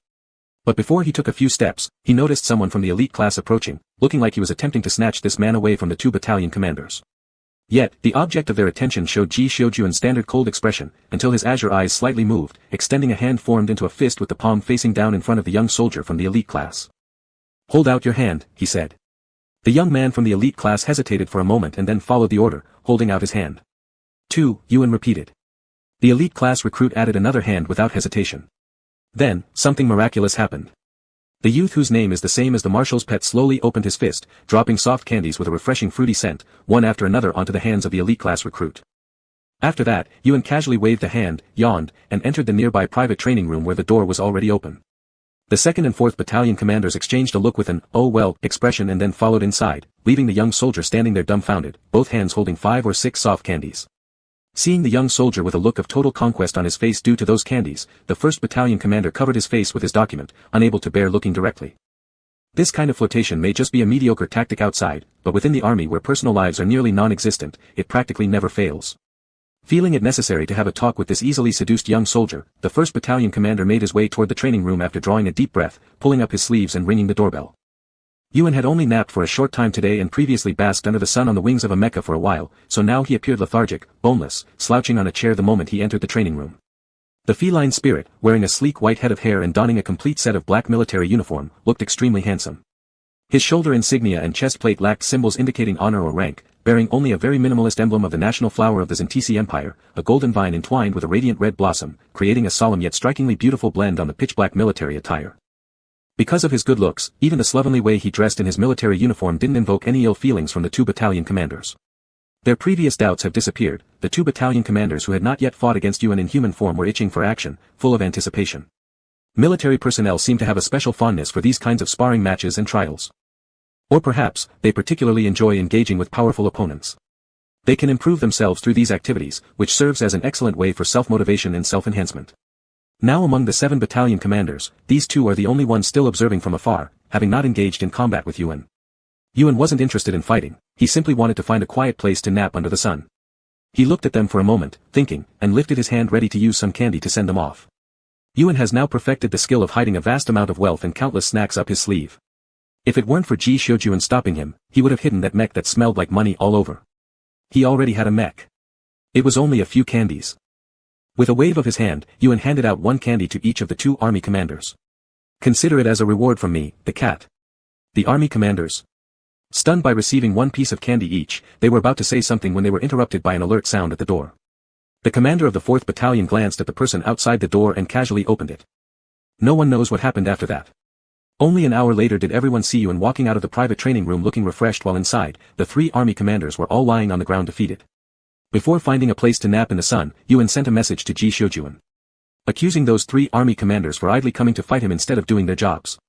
But before he took a few steps, he noticed someone from the elite class approaching, looking like he was attempting to snatch this man away from the 2 battalion commanders. Yet, the object of their attention showed Ji Xiujuan's standard cold expression, until his azure eyes slightly moved, extending a hand formed into a fist with the palm facing down in front of the young soldier from the elite class. "Hold out your hand," he said. The young man from the elite class hesitated for a moment and then followed the order, holding out his hand. "2, Yuan repeated. The elite class recruit added another hand without hesitation. Then, something miraculous happened. The youth whose name is the same as the marshal's pet slowly opened his fist, dropping soft candies with a refreshing fruity scent, one after another onto the hands of the elite class recruit. After that, Yuan casually waved a hand, yawned, and entered the nearby private training room where the door was already open. The 2nd and 4th Battalion commanders exchanged a look with an, "oh well," expression and then followed inside, leaving the young soldier standing there dumbfounded, both hands holding 5 or 6 soft candies. Seeing the young soldier with a look of total conquest on his face due to those candies, the 1st Battalion commander covered his face with his document, unable to bear looking directly. This kind of flirtation may just be a mediocre tactic outside, but within the army where personal lives are nearly non-existent, it practically never fails. Feeling it necessary to have a talk with this easily seduced young soldier, the 1st Battalion commander made his way toward the training room after drawing a deep breath, pulling up his sleeves and ringing the doorbell. Yuan had only napped for a short time today and previously basked under the sun on the wings of a mecha for a while, so now he appeared lethargic, boneless, slouching on a chair the moment he entered the training room. The feline spirit, wearing a sleek white head of hair and donning a complete set of black military uniform, looked extremely handsome. His shoulder insignia and chest plate lacked symbols indicating honor or rank, bearing only a very minimalist emblem of the national flower of the Zentisi Empire, a golden vine entwined with a radiant red blossom, creating a solemn yet strikingly beautiful blend on the pitch-black military attire. Because of his good looks, even the slovenly way he dressed in his military uniform didn't invoke any ill feelings from the 2 battalion commanders. Their previous doubts have disappeared, the 2 battalion commanders who had not yet fought against Yuan in human form were itching for action, full of anticipation. Military personnel seem to have a special fondness for these kinds of sparring matches and trials. Or perhaps, they particularly enjoy engaging with powerful opponents. They can improve themselves through these activities, which serves as an excellent way for self-motivation and self-enhancement. Now among the 7 battalion commanders, these 2 are the only ones still observing from afar, having not engaged in combat with Yuan. Yuan wasn't interested in fighting, he simply wanted to find a quiet place to nap under the sun. He looked at them for a moment, thinking, and lifted his hand ready to use some candy to send them off. Yuan has now perfected the skill of hiding a vast amount of wealth and countless snacks up his sleeve. If it weren't for Ji Xiujuan stopping him, he would have hidden that mech that smelled like money all over. He already had a mech. It was only a few candies. With a wave of his hand, Yuan handed out one candy to each of the 2 army commanders. Consider it as a reward from me, the cat. The army commanders. Stunned by receiving one piece of candy each, they were about to say something when they were interrupted by an alert sound at the door. The commander of the 4th Battalion glanced at the person outside the door and casually opened it. No one knows what happened after that. Only an hour later did everyone see Yuan walking out of the private training room looking refreshed, while inside, the 3 army commanders were all lying on the ground defeated. Before finding a place to nap in the sun, Yuan sent a message to Ji Shoujuan, accusing those 3 army commanders for idly coming to fight him instead of doing their jobs.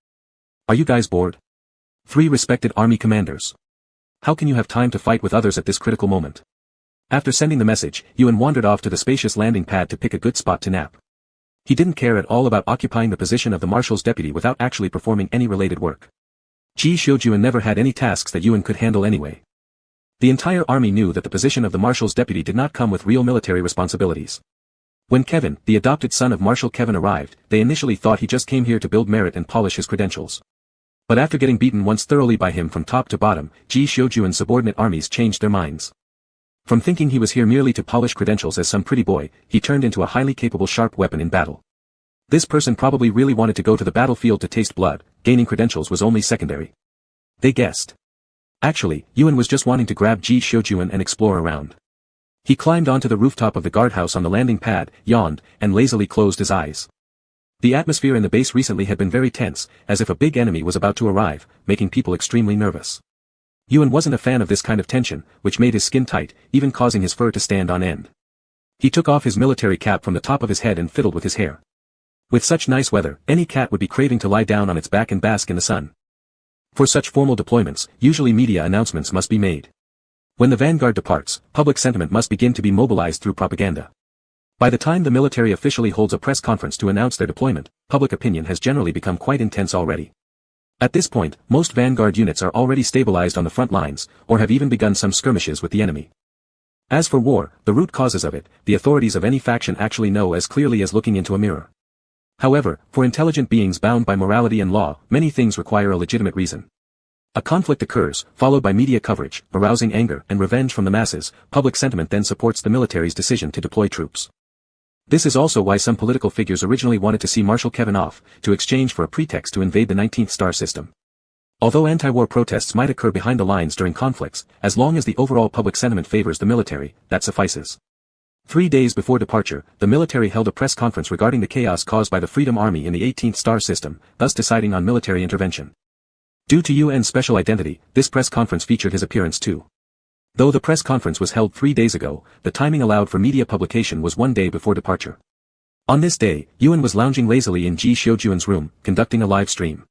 Are you guys bored? 3 respected army commanders. How can you have time to fight with others at this critical moment? After sending the message, Yuan wandered off to the spacious landing pad to pick a good spot to nap. He didn't care at all about occupying the position of the marshal's deputy without actually performing any related work. Ji Shoujuan never had any tasks that Yuan could handle anyway. The entire army knew that the position of the marshal's deputy did not come with real military responsibilities. When Kevin, the adopted son of Marshal Kevin, arrived, they initially thought he just came here to build merit and polish his credentials. But after getting beaten once thoroughly by him from top to bottom, Ji Shoujuan's subordinate armies changed their minds. From thinking he was here merely to polish credentials as some pretty boy, he turned into a highly capable sharp weapon in battle. This person probably really wanted to go to the battlefield to taste blood, gaining credentials was only secondary. They guessed. Actually, Yuan was just wanting to grab Ji Shoujuan and explore around. He climbed onto the rooftop of the guardhouse on the landing pad, yawned, and lazily closed his eyes. The atmosphere in the base recently had been very tense, as if a big enemy was about to arrive, making people extremely nervous. Yuan wasn't a fan of this kind of tension, which made his skin tight, even causing his fur to stand on end. He took off his military cap from the top of his head and fiddled with his hair. With such nice weather, any cat would be craving to lie down on its back and bask in the sun. For such formal deployments, usually media announcements must be made. When the vanguard departs, public sentiment must begin to be mobilized through propaganda. By the time the military officially holds a press conference to announce their deployment, public opinion has generally become quite intense already. At this point, most vanguard units are already stabilized on the front lines, or have even begun some skirmishes with the enemy. As for war, the root causes of it, the authorities of any faction actually know as clearly as looking into a mirror. However, for intelligent beings bound by morality and law, many things require a legitimate reason. A conflict occurs, followed by media coverage, arousing anger and revenge from the masses. Public sentiment then supports the military's decision to deploy troops. This is also why some political figures originally wanted to see Marshal Kevin off, to exchange for a pretext to invade the 19th star system. Although anti-war protests might occur behind the lines during conflicts, as long as the overall public sentiment favors the military, that suffices. 3 days before departure, the military held a press conference regarding the chaos caused by the Freedom Army in the 18th star system, thus deciding on military intervention. Due to Yuan's special identity, this press conference featured his appearance too. Though the press conference was held 3 days ago, the timing allowed for media publication was 1 day before departure. On this day, Yuan was lounging lazily in Ji Shoujuan's room, conducting a live stream.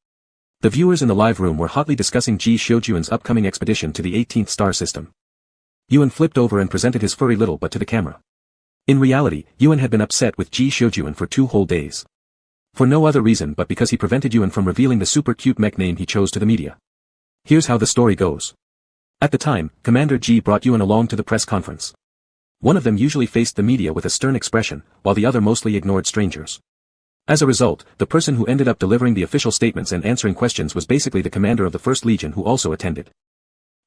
The viewers in the live room were hotly discussing Ji Shoujuan's upcoming expedition to the 18th star system. Yuan flipped over and presented his furry little butt to the camera. In reality, Yuan had been upset with Ji Shoujuan for 2 whole days. For no other reason but because he prevented Yuan from revealing the super cute mech name he chose to the media. Here's how the story goes. At the time, Commander Ji brought Yuan along to the press conference. One of them usually faced the media with a stern expression, while the other mostly ignored strangers. As a result, the person who ended up delivering the official statements and answering questions was basically the commander of the 1st Legion, who also attended.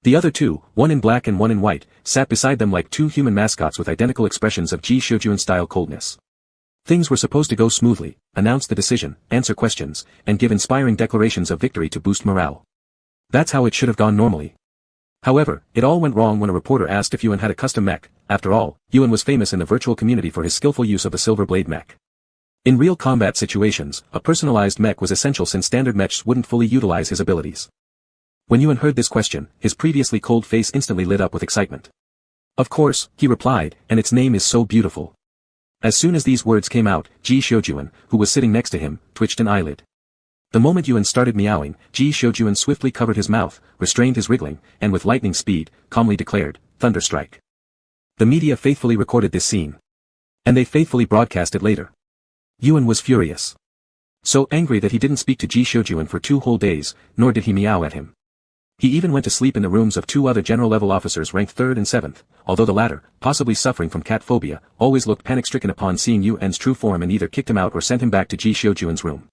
The other 2, one in black and one in white, sat beside them like 2 human mascots with identical expressions of Ji Shoujuan-style coldness. Things were supposed to go smoothly, announce the decision, answer questions, and give inspiring declarations of victory to boost morale. That's how it should have gone normally. However, it all went wrong when a reporter asked if Yuan had a custom mech. After all, Yuan was famous in the virtual community for his skillful use of the Silver Blade mech. In real combat situations, a personalized mech was essential since standard mechs wouldn't fully utilize his abilities. When Yuan heard this question, his previously cold face instantly lit up with excitement. Of course, he replied, and its name is so beautiful. As soon as these words came out, Ji Shoujuan, who was sitting next to him, twitched an eyelid. The moment Yuan started meowing, Ji Shoujuan swiftly covered his mouth, restrained his wriggling, and with lightning speed, calmly declared, "Thunderstrike." The media faithfully recorded this scene. And they faithfully broadcast it later. Yuan was furious. So angry that he didn't speak to Ji Shoujuan for 2 whole days, nor did he meow at him. He even went to sleep in the rooms of 2 other general-level officers ranked 3rd and 7th, although the latter, possibly suffering from cat phobia, always looked panic-stricken upon seeing Yuan's true form and either kicked him out or sent him back to Ji Shoujuan's room.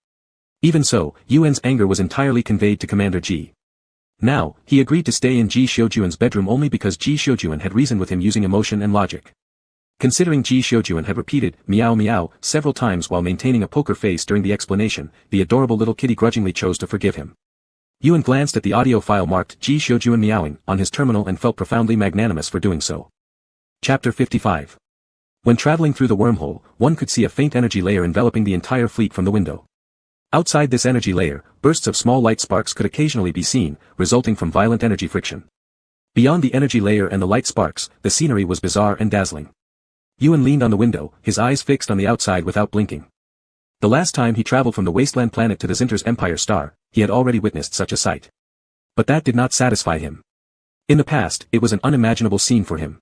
Even so, Yuan's anger was entirely conveyed to Commander Ji. Now, he agreed to stay in Ji Xiujuan's bedroom only because Ji Xiujuan had reasoned with him using emotion and logic. Considering Ji Xiujuan had repeated meow meow several times while maintaining a poker face during the explanation, the adorable little kitty grudgingly chose to forgive him. Yuan glanced at the audio file marked Ji Xiujuan meowing on his terminal and felt profoundly magnanimous for doing so. Chapter 55. When traveling through the wormhole, one could see a faint energy layer enveloping the entire fleet from the window. Outside this energy layer, bursts of small light sparks could occasionally be seen, resulting from violent energy friction. Beyond the energy layer and the light sparks, the scenery was bizarre and dazzling. Yuan leaned on the window, his eyes fixed on the outside without blinking. The last time he traveled from the wasteland planet to the Zinter's Empire star, he had already witnessed such a sight. But that did not satisfy him. In the past, it was an unimaginable scene for him.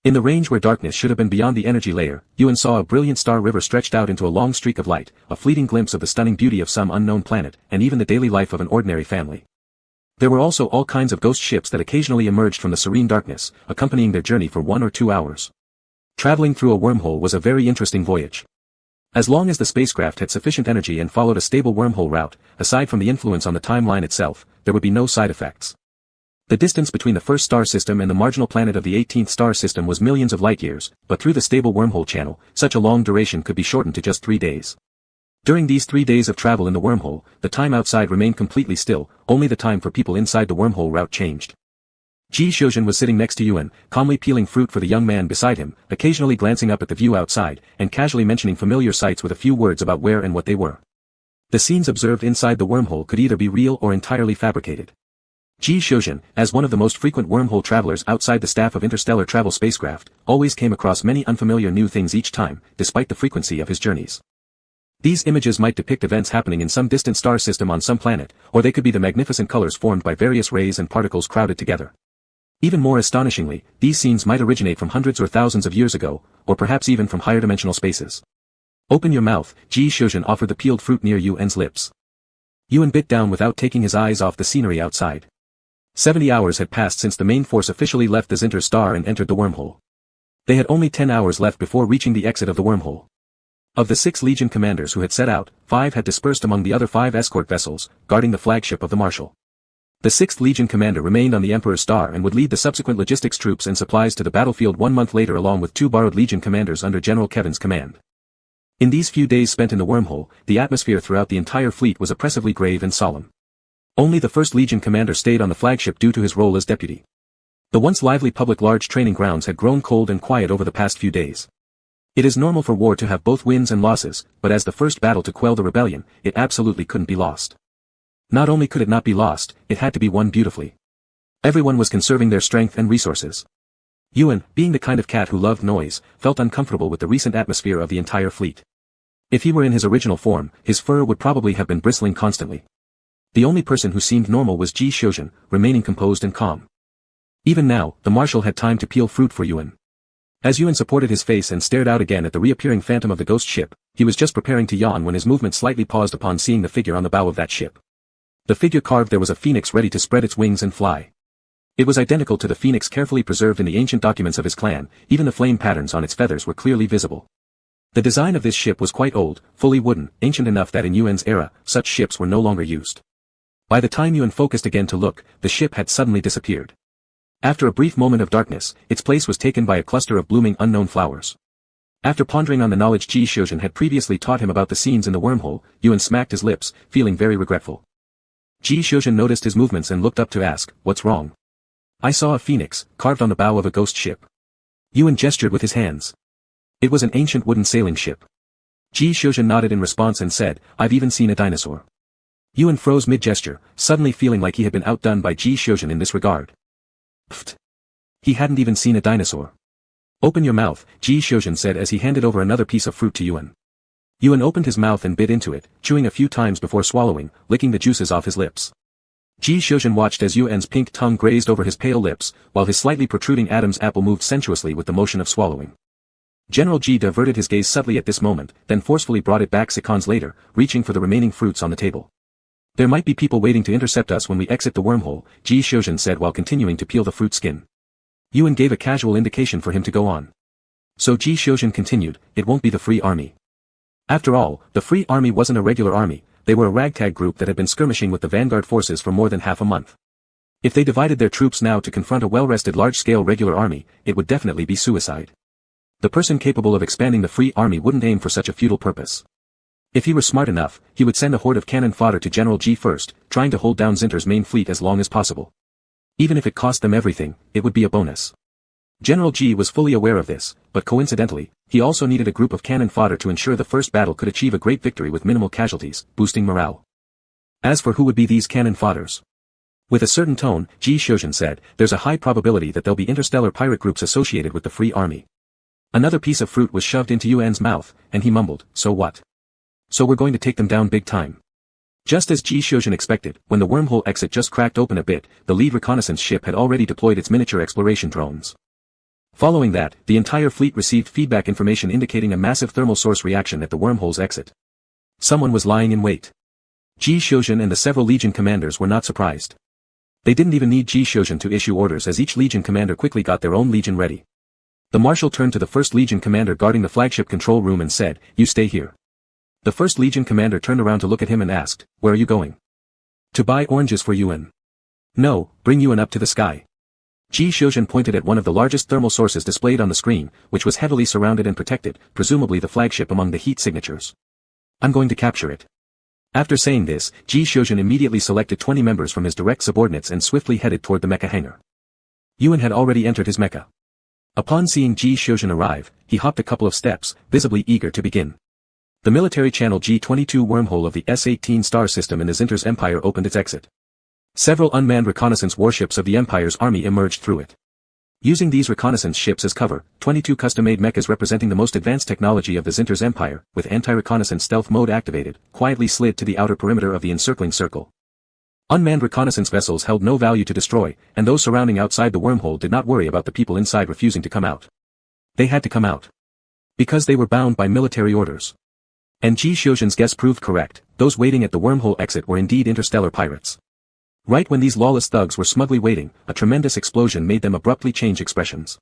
In the range where darkness should have been beyond the energy layer, Yuan saw a brilliant star river stretched out into a long streak of light, a fleeting glimpse of the stunning beauty of some unknown planet, and even the daily life of an ordinary family. There were also all kinds of ghost ships that occasionally emerged from the serene darkness, accompanying their journey for 1 or 2 hours. Traveling through a wormhole was a very interesting voyage. As long as the spacecraft had sufficient energy and followed a stable wormhole route, aside from the influence on the timeline itself, there would be no side effects. The distance between the first star system and the marginal planet of the 18th star system was millions of light-years, but through the stable wormhole channel, such a long duration could be shortened to just 3 days. During these 3 days of travel in the wormhole, the time outside remained completely still, only the time for people inside the wormhole route changed. Ji Xiujuan was sitting next to Yuan, calmly peeling fruit for the young man beside him, occasionally glancing up at the view outside, and casually mentioning familiar sights with a few words about where and what they were. The scenes observed inside the wormhole could either be real or entirely fabricated. Ji Xiujuan, as one of the most frequent wormhole travelers outside the staff of interstellar travel spacecraft, always came across many unfamiliar new things each time, despite the frequency of his journeys. These images might depict events happening in some distant star system on some planet, or they could be the magnificent colors formed by various rays and particles crowded together. Even more astonishingly, these scenes might originate from hundreds or thousands of years ago, or perhaps even from higher dimensional spaces. Open your mouth, Ji Xiujuan offered the peeled fruit near Yuan's lips. Yuan bit down without taking his eyes off the scenery outside. 70 hours had passed since the main force officially left the Zinter star and entered the wormhole. They had only 10 hours left before reaching the exit of the wormhole. Of the 6 Legion commanders who had set out, 5 had dispersed among the other 5 escort vessels, guarding the flagship of the Marshal. The 6th Legion commander remained on the Emperor's star and would lead the subsequent logistics troops and supplies to the battlefield 1 month later along with 2 borrowed Legion commanders under General Kevin's command. In these few days spent in the wormhole, the atmosphere throughout the entire fleet was oppressively grave and solemn. Only the 1st Legion commander stayed on the flagship due to his role as deputy. The once lively public large training grounds had grown cold and quiet over the past few days. It is normal for war to have both wins and losses, but as the first battle to quell the rebellion, it absolutely couldn't be lost. Not only could it not be lost, it had to be won beautifully. Everyone was conserving their strength and resources. Yuan, being the kind of cat who loved noise, felt uncomfortable with the recent atmosphere of the entire fleet. If he were in his original form, his fur would probably have been bristling constantly. The only person who seemed normal was Ji Xiujuan, remaining composed and calm. Even now, the Marshal had time to peel fruit for Yuan. As Yuan supported his face and stared out again at the reappearing phantom of the ghost ship, he was just preparing to yawn when his movement slightly paused upon seeing the figure on the bow of that ship. The figure carved there was a phoenix ready to spread its wings and fly. It was identical to the phoenix carefully preserved in the ancient documents of his clan, even the flame patterns on its feathers were clearly visible. The design of this ship was quite old, fully wooden, ancient enough that in Yuan's era, such ships were no longer used. By the time Yuan focused again to look, the ship had suddenly disappeared. After a brief moment of darkness, its place was taken by a cluster of blooming unknown flowers. After pondering on the knowledge Ji Xiujuan had previously taught him about the scenes in the wormhole, Yuan smacked his lips, feeling very regretful. Ji Xiujuan noticed his movements and looked up to ask, "What's wrong?" "I saw a phoenix, carved on the bow of a ghost ship." Yuan gestured with his hands. It was an ancient wooden sailing ship. Ji Xiujuan nodded in response and said, "I've even seen a dinosaur." Yuan froze mid-gesture, suddenly feeling like he had been outdone by Ji Xiujuan in this regard. Pfft. He hadn't even seen a dinosaur. "Open your mouth," Ji Xiujuan said as he handed over another piece of fruit to Yuan. Yuan opened his mouth and bit into it, chewing a few times before swallowing, licking the juices off his lips. Ji Xiujuan watched as Yuan's pink tongue grazed over his pale lips, while his slightly protruding Adam's apple moved sensuously with the motion of swallowing. General Ji diverted his gaze subtly at this moment, then forcefully brought it back seconds later, reaching for the remaining fruits on the table. "There might be people waiting to intercept us when we exit the wormhole," Ji Xiujuan said while continuing to peel the fruit skin. Yuan gave a casual indication for him to go on. So Ji Xiujuan continued, "It won't be the Free Army. After all, the Free Army wasn't a regular army, they were a ragtag group that had been skirmishing with the vanguard forces for more than half a month. If they divided their troops now to confront a well-rested large-scale regular army, it would definitely be suicide. The person capable of expanding the free army wouldn't aim for such a futile purpose. If he were smart enough, he would send a horde of cannon fodder to General G first, trying to hold down Zinter's main fleet as long as possible. Even if it cost them everything, it would be a bonus. General G was fully aware of this, but coincidentally, he also needed a group of cannon fodder to ensure the first battle could achieve a great victory with minimal casualties, boosting morale. As for who would be these cannon fodders? With a certain tone, Ji Shojin said, there's a high probability that there'll be interstellar pirate groups associated with the Free Army. Another piece of fruit was shoved into Yuan's mouth, and he mumbled, so what? So we're going to take them down big time. Just as Ji Shojin expected, when the wormhole exit just cracked open a bit, the lead reconnaissance ship had already deployed its miniature exploration drones. Following that, the entire fleet received feedback information indicating a massive thermal source reaction at the wormhole's exit. Someone was lying in wait. Ji Shojin and the several legion commanders were not surprised. They didn't even need Ji Shojin to issue orders as each legion commander quickly got their own legion ready. The marshal turned to the first legion commander guarding the flagship control room and said, "You stay here." The first legion commander turned around to look at him and asked, "Where are you going?" "To buy oranges for Yuan." "No, bring Yuan up to the sky." Ji Shojin pointed at one of the largest thermal sources displayed on the screen, which was heavily surrounded and protected, presumably the flagship among the heat signatures. "I'm going to capture it." After saying this, Ji Shojin immediately selected 20 members from his direct subordinates and swiftly headed toward the mecha hangar. Yuan had already entered his mecha. Upon seeing Ji Shojin arrive, he hopped a couple of steps, visibly eager to begin. The military channel G-22 wormhole of the S-18 star system in the Zinter's empire opened its exit. Several unmanned reconnaissance warships of the Empire's army emerged through it. Using these reconnaissance ships as cover, 22 custom-made mechas representing the most advanced technology of the Zinter's empire, with anti-reconnaissance stealth mode activated, quietly slid to the outer perimeter of the encircling circle. Unmanned reconnaissance vessels held no value to destroy, and those surrounding outside the wormhole did not worry about the people inside refusing to come out. They had to come out. Because they were bound by military orders. And Ji Shojin's guess proved correct, those waiting at the wormhole exit were indeed interstellar pirates. Right when these lawless thugs were smugly waiting, a tremendous explosion made them abruptly change expressions.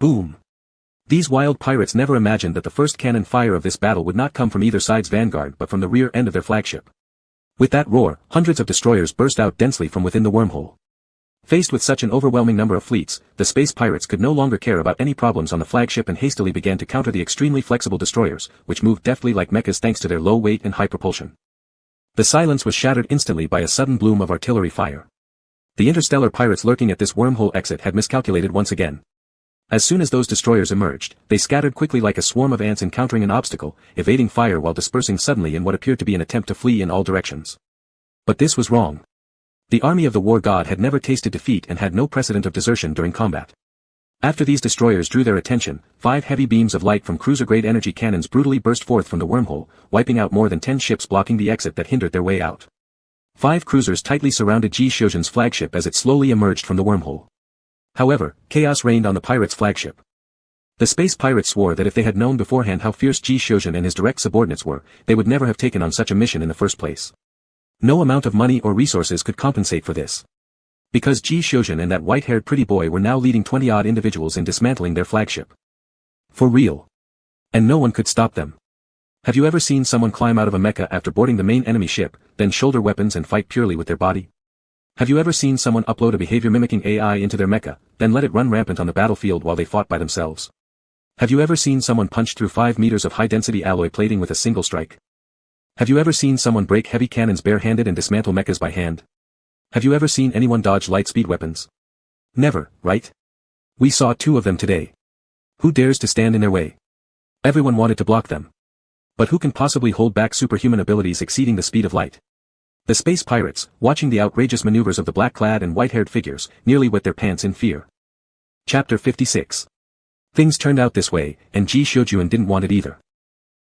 Boom! These wild pirates never imagined that the first cannon fire of this battle would not come from either side's vanguard but from the rear end of their flagship. With that roar, hundreds of destroyers burst out densely from within the wormhole. Faced with such an overwhelming number of fleets, the space pirates could no longer care about any problems on the flagship and hastily began to counter the extremely flexible destroyers, which moved deftly like mechas thanks to their low weight and high propulsion. The silence was shattered instantly by a sudden bloom of artillery fire. The interstellar pirates lurking at this wormhole exit had miscalculated once again. As soon as those destroyers emerged, they scattered quickly like a swarm of ants encountering an obstacle, evading fire while dispersing suddenly in what appeared to be an attempt to flee in all directions. But this was wrong. The army of the war god had never tasted defeat and had no precedent of desertion during combat. After these destroyers drew their attention, 5 heavy beams of light from cruiser-grade energy cannons brutally burst forth from the wormhole, wiping out more than 10 ships blocking the exit that hindered their way out. 5 cruisers tightly surrounded Ji Shojin's flagship as it slowly emerged from the wormhole. However, chaos reigned on the pirates' flagship. The space pirates swore that if they had known beforehand how fierce Ji Shojin and his direct subordinates were, they would never have taken on such a mission in the first place. No amount of money or resources could compensate for this. Because Ji Shojin and that white-haired pretty boy were now leading 20-odd individuals in dismantling their flagship. For real. And no one could stop them. Have you ever seen someone climb out of a mecha after boarding the main enemy ship, then shoulder weapons and fight purely with their body? Have you ever seen someone upload a behavior-mimicking AI into their mecha, then let it run rampant on the battlefield while they fought by themselves? Have you ever seen someone punch through 5 meters of high-density alloy plating with a single strike? Have you ever seen someone break heavy cannons bare-handed and dismantle mechas by hand? Have you ever seen anyone dodge light-speed weapons? Never, right? We saw 2 of them today. Who dares to stand in their way? Everyone wanted to block them. But who can possibly hold back superhuman abilities exceeding the speed of light? The space pirates, watching the outrageous maneuvers of the black-clad and white-haired figures, nearly wet their pants in fear. Chapter 56. Things turned out this way, and Ji Shojin didn't want it either.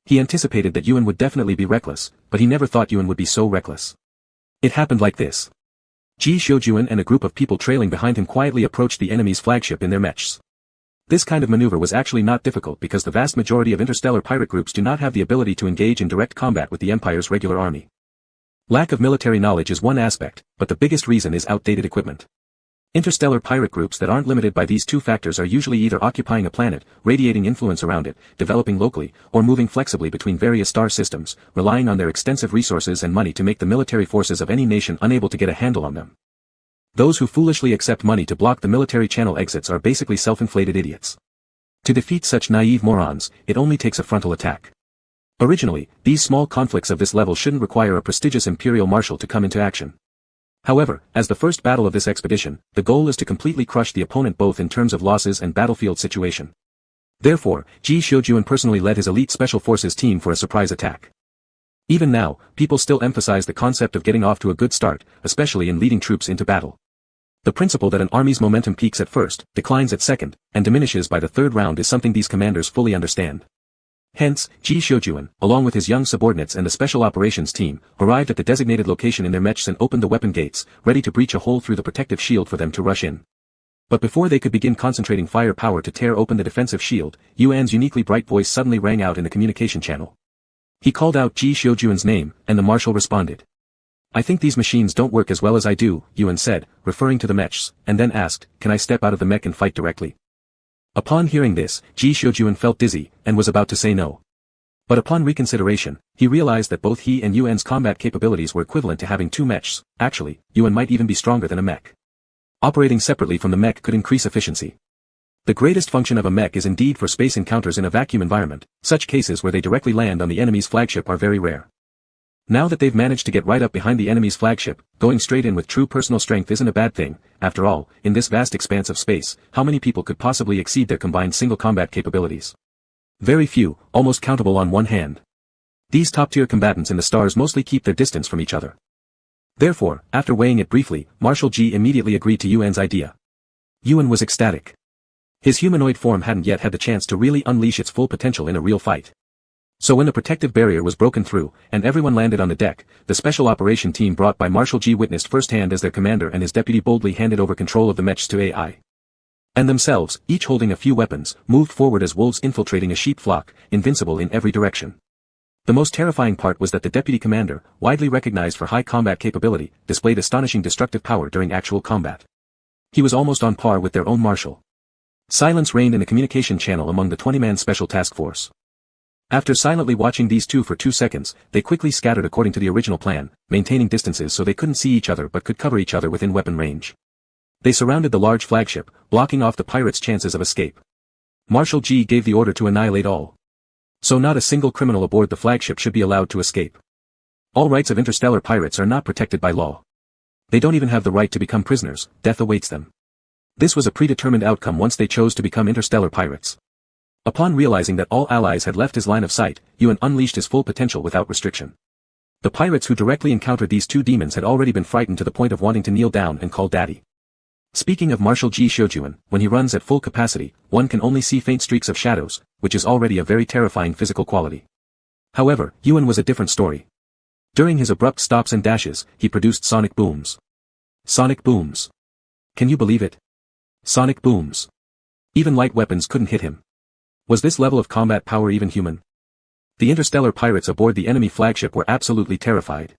He anticipated that Yuan would definitely be reckless, but he never thought Yuan would be so reckless. It happened like this. Ji Shojin and a group of people trailing behind him quietly approached the enemy's flagship in their mechs. This kind of maneuver was actually not difficult because the vast majority of interstellar pirate groups do not have the ability to engage in direct combat with the Empire's regular army. Lack of military knowledge is one aspect, but the biggest reason is outdated equipment. Interstellar pirate groups that aren't limited by these 2 factors are usually either occupying a planet, radiating influence around it, developing locally, or moving flexibly between various star systems, relying on their extensive resources and money to make the military forces of any nation unable to get a handle on them. Those who foolishly accept money to block the military channel exits are basically self-inflated idiots. To defeat such naive morons, it only takes a frontal attack. Originally, these small conflicts of this level shouldn't require a prestigious Imperial Marshal to come into action. However, as the first battle of this expedition, the goal is to completely crush the opponent both in terms of losses and battlefield situation. Therefore, Ji Xiujuan personally led his elite special forces team for a surprise attack. Even now, people still emphasize the concept of getting off to a good start, especially in leading troops into battle. The principle that an army's momentum peaks at first, declines at second, and diminishes by the third round is something these commanders fully understand. Hence, Ji Xiujuan, along with his young subordinates and the special operations team, arrived at the designated location in their mechs and opened the weapon gates, ready to breach a hole through the protective shield for them to rush in. But before they could begin concentrating fire power to tear open the defensive shield, Yuan's uniquely bright voice suddenly rang out in the communication channel. He called out Ji Xiujuan's name, and the marshal responded. "I think these machines don't work as well as I do," Yuan said, referring to the mechs, and then asked, "Can I step out of the mech and fight directly?" Upon hearing this, Ji Xiujuan felt dizzy, and was about to say no. But upon reconsideration, he realized that both he and Yuan's combat capabilities were equivalent to having two mechs. Actually, Yuan might even be stronger than a mech. Operating separately from the mech could increase efficiency. The greatest function of a mech is indeed for space encounters in a vacuum environment. Such cases where they directly land on the enemy's flagship are very rare. Now that they've managed to get right up behind the enemy's flagship, going straight in with true personal strength isn't a bad thing. After all, in this vast expanse of space, how many people could possibly exceed their combined single combat capabilities? Very few, almost countable on one hand. These top-tier combatants in the stars mostly keep their distance from each other. Therefore, after weighing it briefly, Marshal Ji immediately agreed to Yuan's idea. Yuan was ecstatic. His humanoid form hadn't yet had the chance to really unleash its full potential in a real fight. So when the protective barrier was broken through, and everyone landed on the deck, the special operation team brought by Marshal Ji witnessed firsthand as their commander and his deputy boldly handed over control of the mechs to AI. And themselves, each holding a few weapons, moved forward as wolves infiltrating a sheep flock, invincible in every direction. The most terrifying part was that the deputy commander, widely recognized for high combat capability, displayed astonishing destructive power during actual combat. He was almost on par with their own marshal. Silence reigned in the communication channel among the 20-man special task force. After silently watching these two for 2 seconds, they quickly scattered according to the original plan, maintaining distances so they couldn't see each other but could cover each other within weapon range. They surrounded the large flagship, blocking off the pirates' chances of escape. Marshal Ji gave the order to annihilate all. So not a single criminal aboard the flagship should be allowed to escape. All rights of interstellar pirates are not protected by law. They don't even have the right to become prisoners, death awaits them. This was a predetermined outcome once they chose to become interstellar pirates. Upon realizing that all allies had left his line of sight, Yuan unleashed his full potential without restriction. The pirates who directly encountered these two demons had already been frightened to the point of wanting to kneel down and call daddy. Speaking of Marshal Ji Xiujuan, when he runs at full capacity, one can only see faint streaks of shadows, which is already a very terrifying physical quality. However, Yuan was a different story. During his abrupt stops and dashes, he produced sonic booms. Sonic booms. Can you believe it? Sonic booms. Even light weapons couldn't hit him. Was this level of combat power even human? The interstellar pirates aboard the enemy flagship were absolutely terrified.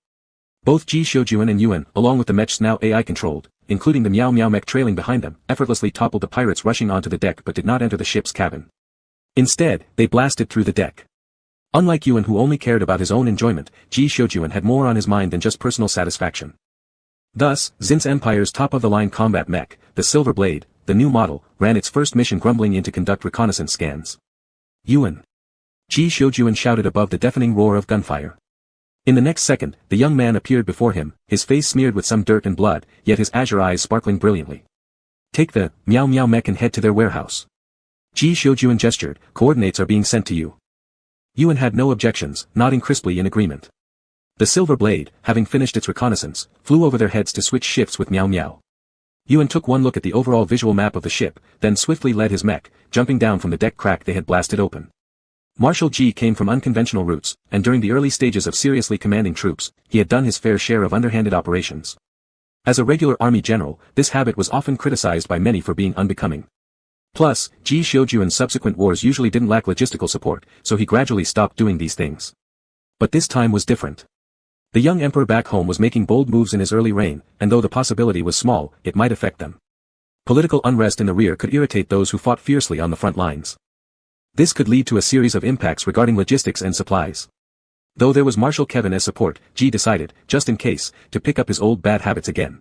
Both Ji Xiujuan and Yuan, along with the mechs now AI-controlled, including the Miao Miao mech trailing behind them, effortlessly toppled the pirates rushing onto the deck but did not enter the ship's cabin. Instead, they blasted through the deck. Unlike Yuan who only cared about his own enjoyment, Ji Xiujuan had more on his mind than just personal satisfaction. Thus, Xin's Empire's top-of-the-line combat mech, the Silver Blade, the new model, ran its first mission grumbling in to conduct reconnaissance scans. Yuan. Ji Xiujuan shouted above the deafening roar of gunfire. In the next second, the young man appeared before him, his face smeared with some dirt and blood, yet his azure eyes sparkling brilliantly. Take the Miao Miao mech and head to their warehouse. Ji Xiujuan gestured, coordinates are being sent to you. Yuan had no objections, nodding crisply in agreement. The Silver Blade, having finished its reconnaissance, flew over their heads to switch shifts with Miao Miao. Yuan took one look at the overall visual map of the ship, then swiftly led his mech, jumping down from the deck crack they had blasted open. Marshal Ji came from unconventional routes, and during the early stages of seriously commanding troops, he had done his fair share of underhanded operations. As a regular army general, this habit was often criticized by many for being unbecoming. Plus, Ji Xiujuan's subsequent wars usually didn't lack logistical support, so he gradually stopped doing these things. But this time was different. The young emperor back home was making bold moves in his early reign, and though the possibility was small, it might affect them. Political unrest in the rear could irritate those who fought fiercely on the front lines. This could lead to a series of impacts regarding logistics and supplies. Though there was Marshal Kevin as support, Ji decided, just in case, to pick up his old bad habits again.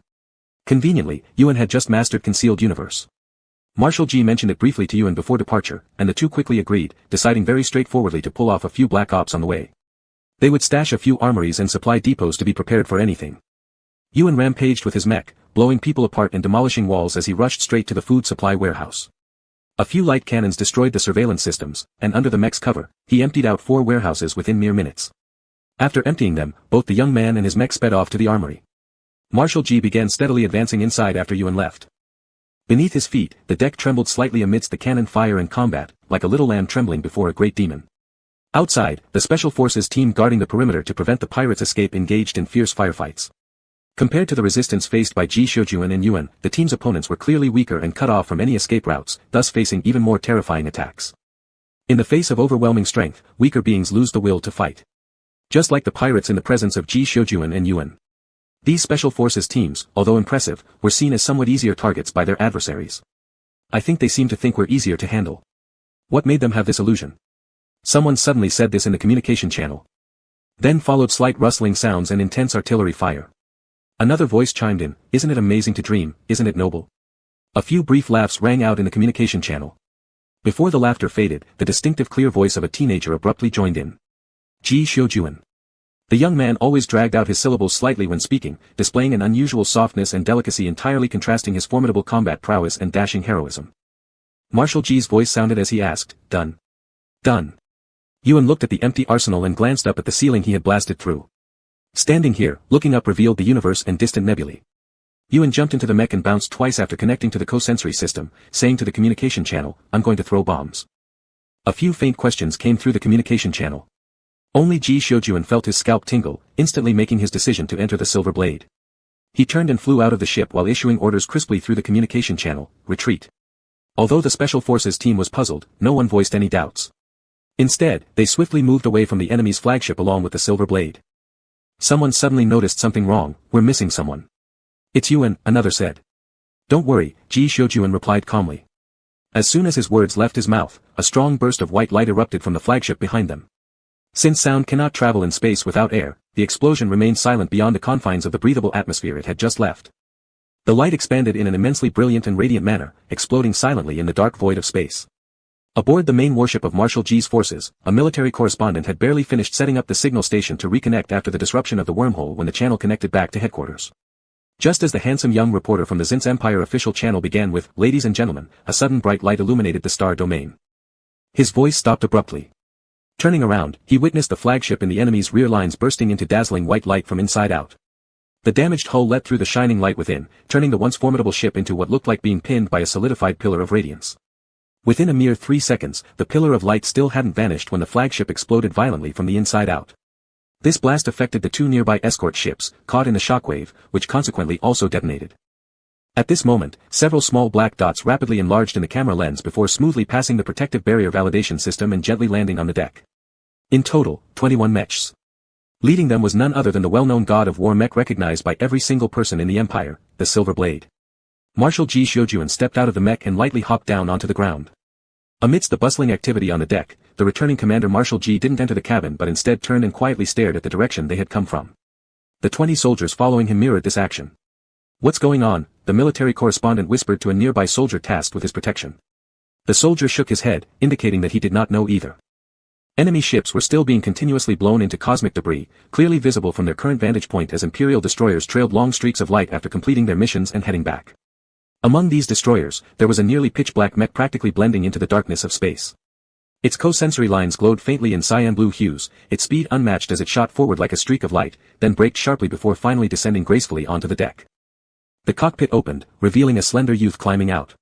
Conveniently, Yuan had just mastered Concealed Universe. Marshal G mentioned it briefly to Yuan before departure, and the two quickly agreed, deciding very straightforwardly to pull off a few black ops on the way. They would stash a few armories and supply depots to be prepared for anything. Yuan rampaged with his mech, blowing people apart and demolishing walls as he rushed straight to the food supply warehouse. A few light cannons destroyed the surveillance systems, and under the mech's cover, he emptied out 4 warehouses within mere minutes. After emptying them, both the young man and his mech sped off to the armory. Marshal G began steadily advancing inside after Yuan left. Beneath his feet, the deck trembled slightly amidst the cannon fire and combat, like a little lamb trembling before a great demon. Outside, the Special Forces team guarding the perimeter to prevent the pirates' escape engaged in fierce firefights. Compared to the resistance faced by Ji Shoujuan and Yuan, the team's opponents were clearly weaker and cut off from any escape routes, thus facing even more terrifying attacks. In the face of overwhelming strength, weaker beings lose the will to fight. Just like the pirates in the presence of Ji Shoujuan and Yuan. These Special Forces teams, although impressive, were seen as somewhat easier targets by their adversaries. I think they seem to think we're easier to handle. What made them have this illusion? Someone suddenly said this in the communication channel. Then followed slight rustling sounds and intense artillery fire. Another voice chimed in, "Isn't it amazing to dream, isn't it noble?" A few brief laughs rang out in the communication channel. Before the laughter faded, the distinctive clear voice of a teenager abruptly joined in. Ji Shoujuan. The young man always dragged out his syllables slightly when speaking, displaying an unusual softness and delicacy entirely contrasting his formidable combat prowess and dashing heroism. Marshal G's voice sounded as he asked, "Done." "Done." Yuan looked at the empty arsenal and glanced up at the ceiling he had blasted through. Standing here, looking up revealed the universe and distant nebulae. Yuan jumped into the mech and bounced twice after connecting to the co-sensory system, saying to the communication channel, "I'm going to throw bombs." A few faint questions came through the communication channel. Only Ji Shoujuan felt his scalp tingle, instantly making his decision to enter the Silver Blade. He turned and flew out of the ship while issuing orders crisply through the communication channel, "Retreat." Although the Special Forces team was puzzled, no one voiced any doubts. Instead, they swiftly moved away from the enemy's flagship along with the Silver Blade. Someone suddenly noticed something wrong, "We're missing someone." "It's Yuan," another said. "Don't worry," Ji Shoujuan replied calmly. As soon as his words left his mouth, a strong burst of white light erupted from the flagship behind them. Since sound cannot travel in space without air, the explosion remained silent beyond the confines of the breathable atmosphere it had just left. The light expanded in an immensely brilliant and radiant manner, exploding silently in the dark void of space. Aboard the main warship of Marshal G's forces, a military correspondent had barely finished setting up the signal station to reconnect after the disruption of the wormhole when the channel connected back to headquarters. Just as the handsome young reporter from the Zint's Empire official channel began with, "Ladies and gentlemen," a sudden bright light illuminated the star domain. His voice stopped abruptly. Turning around, he witnessed the flagship in the enemy's rear lines bursting into dazzling white light from inside out. The damaged hull let through the shining light within, turning the once formidable ship into what looked like being pinned by a solidified pillar of radiance. Within a mere 3 seconds, the pillar of light still hadn't vanished when the flagship exploded violently from the inside out. This blast affected the 2 nearby escort ships, caught in the shockwave, which consequently also detonated. At this moment, several small black dots rapidly enlarged in the camera lens before smoothly passing the protective barrier validation system and gently landing on the deck. In total, 21 mechs. Leading them was none other than the well-known god of war mech recognized by every single person in the Empire, the Silver Blade. Marshal Ji Shoujuan stepped out of the mech and lightly hopped down onto the ground. Amidst the bustling activity on the deck, the returning commander Marshal Ji didn't enter the cabin but instead turned and quietly stared at the direction they had come from. The 20 soldiers following him mirrored this action. "What's going on?" the military correspondent whispered to a nearby soldier tasked with his protection. The soldier shook his head, indicating that he did not know either. Enemy ships were still being continuously blown into cosmic debris, clearly visible from their current vantage point as Imperial destroyers trailed long streaks of light after completing their missions and heading back. Among these destroyers, there was a nearly pitch-black mech practically blending into the darkness of space. Its co-sensory lines glowed faintly in cyan blue hues, its speed unmatched as it shot forward like a streak of light, then braked sharply before finally descending gracefully onto the deck. The cockpit opened, revealing a slender youth climbing out.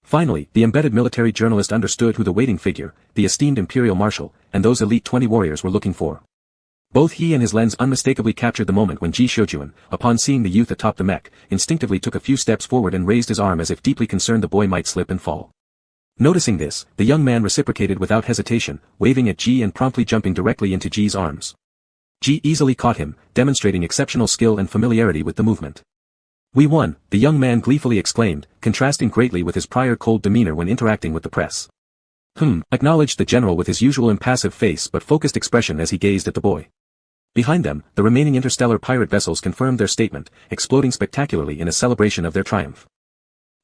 Finally, the embedded military journalist understood who the waiting figure, the esteemed Imperial Marshal, and those elite 20 warriors were looking for. Both he and his lens unmistakably captured the moment when Ji Shoujuan, upon seeing the youth atop the mech, instinctively took a few steps forward and raised his arm as if deeply concerned the boy might slip and fall. Noticing this, the young man reciprocated without hesitation, waving at Ji and promptly jumping directly into Ji's arms. Ji easily caught him, demonstrating exceptional skill and familiarity with the movement. "We won," the young man gleefully exclaimed, contrasting greatly with his prior cold demeanor when interacting with the press. Acknowledged the general with his usual impassive face but focused expression as he gazed at the boy. Behind them, the remaining interstellar pirate vessels confirmed their statement, exploding spectacularly in a celebration of their triumph.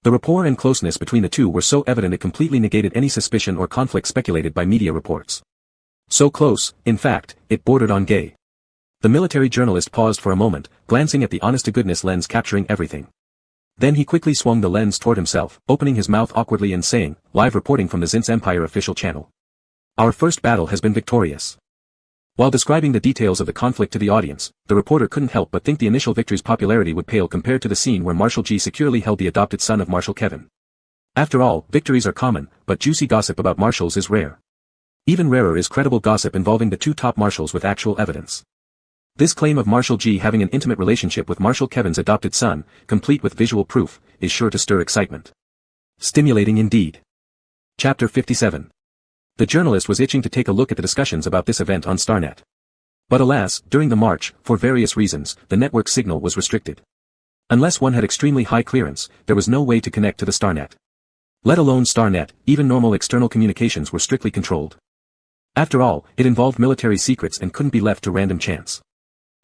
The rapport and closeness between the two were so evident it completely negated any suspicion or conflict speculated by media reports. So close, in fact, it bordered on gay. The military journalist paused for a moment, glancing at the honest-to-goodness lens capturing everything. Then he quickly swung the lens toward himself, opening his mouth awkwardly and saying, "Live reporting from the Zintz Empire official channel. Our first battle has been victorious." While describing the details of the conflict to the audience, the reporter couldn't help but think the initial victory's popularity would pale compared to the scene where Marshal G securely held the adopted son of Marshal Kevin. After all, victories are common, but juicy gossip about marshals is rare. Even rarer is credible gossip involving the two top marshals with actual evidence. This claim of Marshal G having an intimate relationship with Marshal Kevin's adopted son, complete with visual proof, is sure to stir excitement. Stimulating indeed. Chapter 57. The journalist was itching to take a look at the discussions about this event on Starnet. But alas, during the march, for various reasons, the network signal was restricted. Unless one had extremely high clearance, there was no way to connect to the Starnet. Let alone Starnet, even normal external communications were strictly controlled. After all, it involved military secrets and couldn't be left to random chance.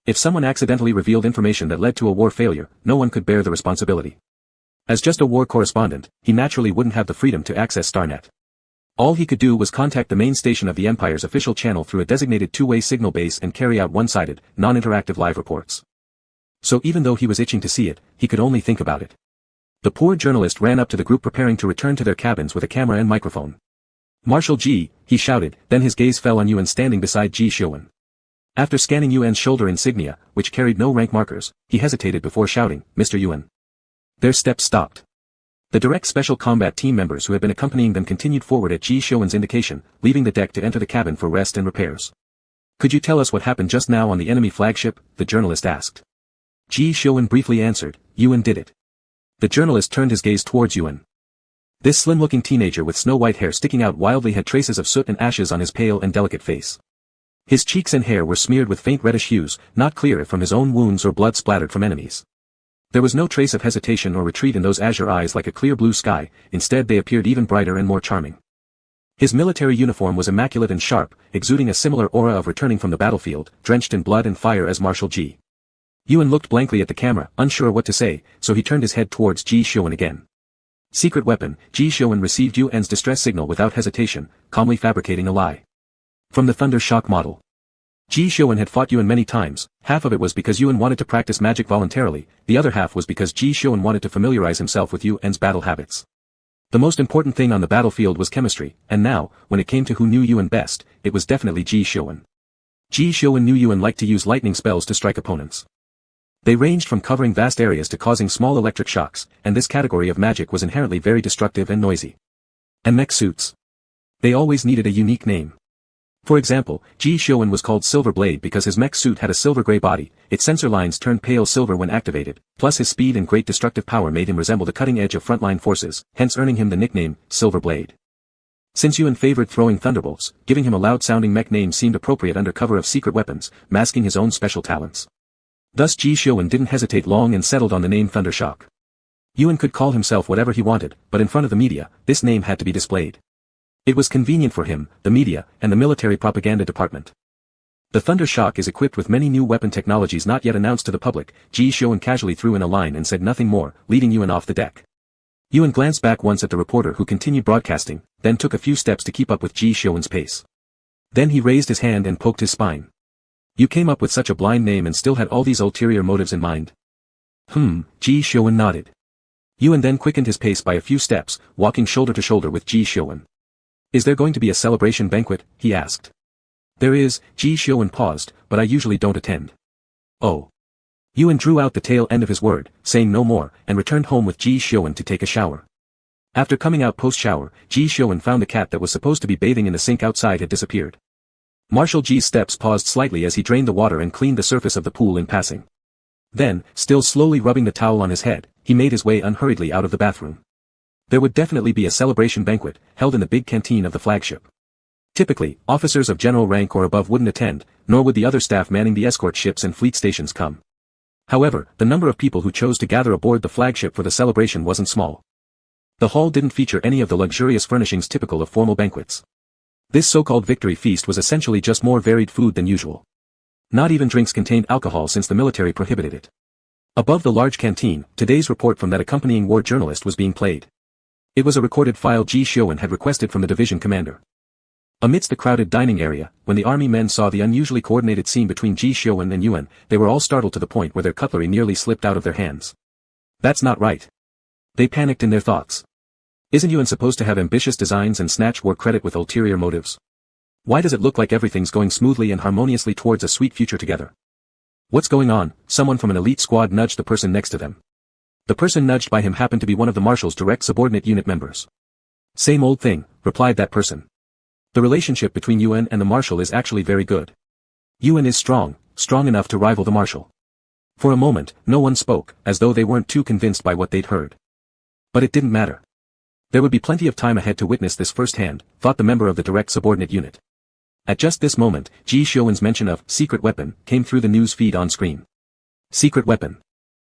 If someone accidentally revealed information that led to a war failure, no one could bear the responsibility. As just a war correspondent, he naturally wouldn't have the freedom to access Starnet. All he could do was contact the main station of the Empire's official channel through a designated two-way signal base and carry out one-sided, non-interactive live reports. So even though he was itching to see it, he could only think about it. The poor journalist ran up to the group preparing to return to their cabins with a camera and microphone. "Marshal G," he shouted, then his gaze fell on Yuan standing beside Ji Xiuwen. After scanning Yuan's shoulder insignia, which carried no rank markers, he hesitated before shouting, "Mr. Yuan." Their steps stopped. The direct special combat team members who had been accompanying them continued forward at Ji Xiuwen's indication, leaving the deck to enter the cabin for rest and repairs. "Could you tell us what happened just now on the enemy flagship?" the journalist asked. Ji Xiuwen briefly answered, "Yuan did it." The journalist turned his gaze towards Yuan. This slim-looking teenager with snow-white hair sticking out wildly had traces of soot and ashes on his pale and delicate face. His cheeks and hair were smeared with faint reddish hues, not clear if from his own wounds or blood splattered from enemies. There was no trace of hesitation or retreat in those azure eyes like a clear blue sky, instead they appeared even brighter and more charming. His military uniform was immaculate and sharp, exuding a similar aura of returning from the battlefield, drenched in blood and fire as Marshal G. Yuan looked blankly at the camera, unsure what to say, so he turned his head towards Ji Xiuwen again. Secret weapon, Ji Xiuwen received Yuan's distress signal without hesitation, calmly fabricating a lie. From the Thunder Shock model. Ji Xiuwen had fought Yuan many times, half of it was because Yuan wanted to practice magic voluntarily, the other half was because Ji Xiuwen wanted to familiarize himself with Yuan's battle habits. The most important thing on the battlefield was chemistry, and now, when it came to who knew Yuan best, it was definitely Ji Xiuwen. Ji Xiuwen knew Yuan liked to use lightning spells to strike opponents. They ranged from covering vast areas to causing small electric shocks, and this category of magic was inherently very destructive and noisy. And mech suits. They always needed a unique name. For example, Ji Xiuwen was called Silver Blade because his mech suit had a silver-gray body, its sensor lines turned pale silver when activated, plus his speed and great destructive power made him resemble the cutting edge of frontline forces, hence earning him the nickname, Silver Blade. Since Yuan favored throwing thunderbolts, giving him a loud-sounding mech name seemed appropriate under cover of secret weapons, masking his own special talents. Thus Ji Xiuwen didn't hesitate long and settled on the name Thundershock. Yuan could call himself whatever he wanted, but in front of the media, this name had to be displayed. It was convenient for him, the media, and the military propaganda department. The Thunder Shock is equipped with many new weapon technologies not yet announced to the public. Ji Xiuwen casually threw in a line and said nothing more, leading Yuan off the deck. Yuan glanced back once at the reporter who continued broadcasting, then took a few steps to keep up with Ji Xiuwen's pace. Then he raised his hand and poked his spine. "You came up with such a blind name and still had all these ulterior motives in mind?" Ji Xiuwen nodded. Yuan then quickened his pace by a few steps, walking shoulder to shoulder with Ji Xiuwen. "Is there going to be a celebration banquet?" he asked. "There is," Ji Xiuwen paused, "but I usually don't attend." "Oh." Yuan drew out the tail end of his word, saying no more, and returned home with Ji Xiuwen to take a shower. After coming out post-shower, Ji Xiuwen found the cat that was supposed to be bathing in the sink outside had disappeared. Marshal G's steps paused slightly as he drained the water and cleaned the surface of the pool in passing. Then, still slowly rubbing the towel on his head, he made his way unhurriedly out of the bathroom. There would definitely be a celebration banquet, held in the big canteen of the flagship. Typically, officers of general rank or above wouldn't attend, nor would the other staff manning the escort ships and fleet stations come. However, the number of people who chose to gather aboard the flagship for the celebration wasn't small. The hall didn't feature any of the luxurious furnishings typical of formal banquets. This so-called victory feast was essentially just more varied food than usual. Not even drinks contained alcohol since the military prohibited it. Above the large canteen, today's report from that accompanying war journalist was being played. It was a recorded file Ji Xiuwen had requested from the division commander. Amidst the crowded dining area, when the army men saw the unusually coordinated scene between Ji Xiuwen and Yuan, they were all startled to the point where their cutlery nearly slipped out of their hands. That's not right. They panicked in their thoughts. Isn't Yuan supposed to have ambitious designs and snatch war credit with ulterior motives? Why does it look like everything's going smoothly and harmoniously towards a sweet future together? What's going on? Someone from an elite squad nudged the person next to them. The person nudged by him happened to be one of the marshal's direct subordinate unit members. Same old thing, replied that person. The relationship between Yuan and the marshal is actually very good. Yuan is strong enough to rival the marshal. For a moment, no one spoke, as though they weren't too convinced by what they'd heard. But it didn't matter. There would be plenty of time ahead to witness this firsthand, thought the member of the direct subordinate unit. At just this moment, Ji Xiuwen's mention of secret weapon came through the news feed on screen. Secret weapon.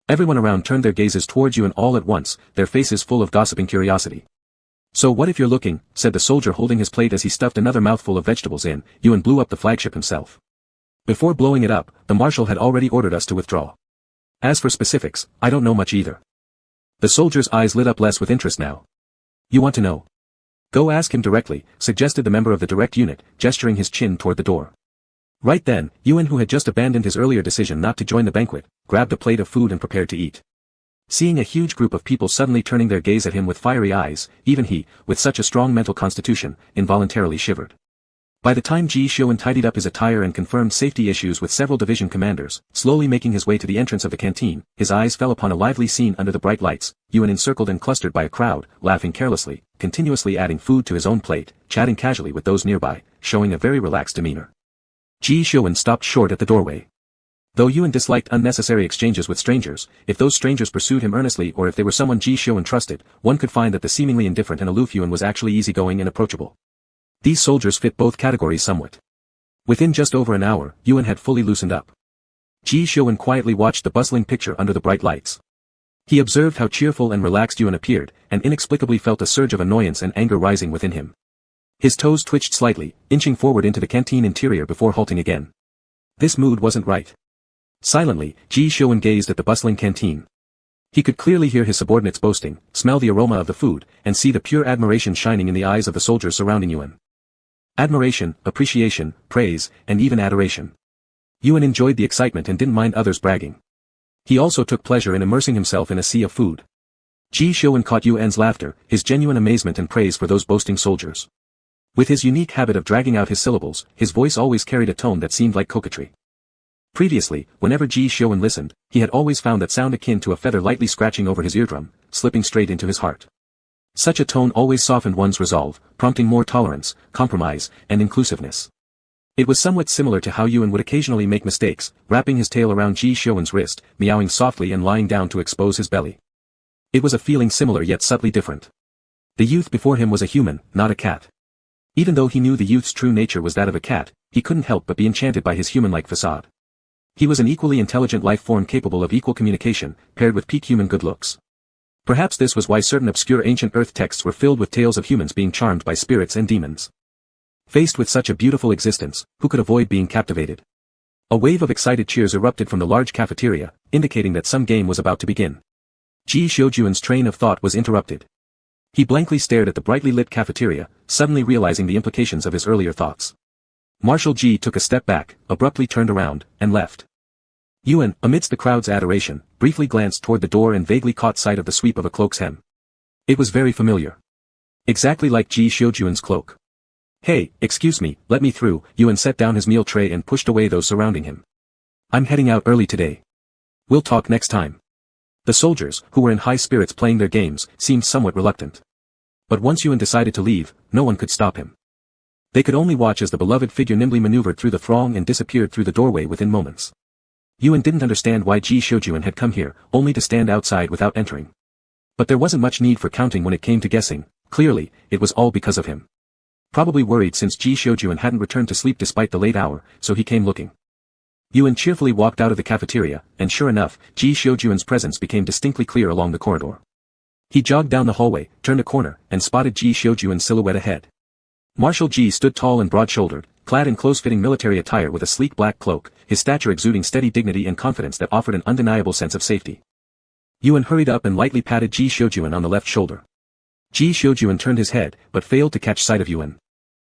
Everyone around turned their gazes towards Yuan all at once, their faces full of gossiping curiosity. So what if you're looking, said the soldier holding his plate as he stuffed another mouthful of vegetables in. Yuan blew up the flagship himself. Before blowing it up, the marshal had already ordered us to withdraw. As for specifics, I don't know much either. The soldier's eyes lit up less with interest now. You want to know? Go ask him directly, suggested the member of the direct unit, gesturing his chin toward the door. Right then, Yuan, who had just abandoned his earlier decision not to join the banquet, grabbed a plate of food and prepared to eat. Seeing a huge group of people suddenly turning their gaze at him with fiery eyes, even he, with such a strong mental constitution, involuntarily shivered. By the time Ji Xiuwen tidied up his attire and confirmed safety issues with several division commanders, slowly making his way to the entrance of the canteen, his eyes fell upon a lively scene under the bright lights, Yuan encircled and clustered by a crowd, laughing carelessly, continuously adding food to his own plate, chatting casually with those nearby, showing a very relaxed demeanor. Ji Xiuwen stopped short at the doorway. Though Yuan disliked unnecessary exchanges with strangers, if those strangers pursued him earnestly or if they were someone Ji Xiuwen trusted, one could find that the seemingly indifferent and aloof Yuan was actually easygoing and approachable. These soldiers fit both categories somewhat. Within just over an hour, Yuan had fully loosened up. Ji Xiuwen quietly watched the bustling picture under the bright lights. He observed how cheerful and relaxed Yuan appeared, and inexplicably felt a surge of annoyance and anger rising within him. His toes twitched slightly, inching forward into the canteen interior before halting again. This mood wasn't right. Silently, Ji Xiuwen gazed at the bustling canteen. He could clearly hear his subordinates boasting, smell the aroma of the food, and see the pure admiration shining in the eyes of the soldiers surrounding Yuan. Admiration, appreciation, praise, and even adoration. Yuan enjoyed the excitement and didn't mind others bragging. He also took pleasure in immersing himself in a sea of food. Ji Xiuwen caught Yuan's laughter, his genuine amazement and praise for those boasting soldiers. With his unique habit of dragging out his syllables, his voice always carried a tone that seemed like coquetry. Previously, whenever Ji Xiuwen listened, he had always found that sound akin to a feather lightly scratching over his eardrum, slipping straight into his heart. Such a tone always softened one's resolve, prompting more tolerance, compromise, and inclusiveness. It was somewhat similar to how Yuan would occasionally make mistakes, wrapping his tail around Ji Xiuwen's wrist, meowing softly and lying down to expose his belly. It was a feeling similar yet subtly different. The youth before him was a human, not a cat. Even though he knew the youth's true nature was that of a cat, he couldn't help but be enchanted by his human-like facade. He was an equally intelligent life form capable of equal communication, paired with peak human good looks. Perhaps this was why certain obscure ancient earth texts were filled with tales of humans being charmed by spirits and demons. Faced with such a beautiful existence, who could avoid being captivated? A wave of excited cheers erupted from the large cafeteria, indicating that some game was about to begin. Ji Xiuwen's train of thought was interrupted. He blankly stared at the brightly lit cafeteria, suddenly realizing the implications of his earlier thoughts. Marshal Ji took a step back, abruptly turned around, and left. Yuan, amidst the crowd's adoration, briefly glanced toward the door and vaguely caught sight of the sweep of a cloak's hem. It was very familiar. Exactly like Ji Xiuwen's cloak. Hey, excuse me, let me through. Yuan set down his meal tray and pushed away those surrounding him. I'm heading out early today. We'll talk next time. The soldiers, who were in high spirits playing their games, seemed somewhat reluctant. But once Yuan decided to leave, no one could stop him. They could only watch as the beloved figure nimbly maneuvered through the throng and disappeared through the doorway within moments. Yuan didn't understand why Ji Xiuwen had come here, only to stand outside without entering. But there wasn't much need for counting when it came to guessing. Clearly, it was all because of him. Probably worried since Ji Xiuwen hadn't returned to sleep despite the late hour, so he came looking. Yuan cheerfully walked out of the cafeteria, and sure enough, Ji Xiuwen's presence became distinctly clear along the corridor. He jogged down the hallway, turned a corner, and spotted Ji Xiuwen's silhouette ahead. Marshal Ji stood tall and broad-shouldered, clad in close-fitting military attire with a sleek black cloak, his stature exuding steady dignity and confidence that offered an undeniable sense of safety. Yuan hurried up and lightly patted Ji Xiujuan on the left shoulder. Ji Xiujuan turned his head, but failed to catch sight of Yuan.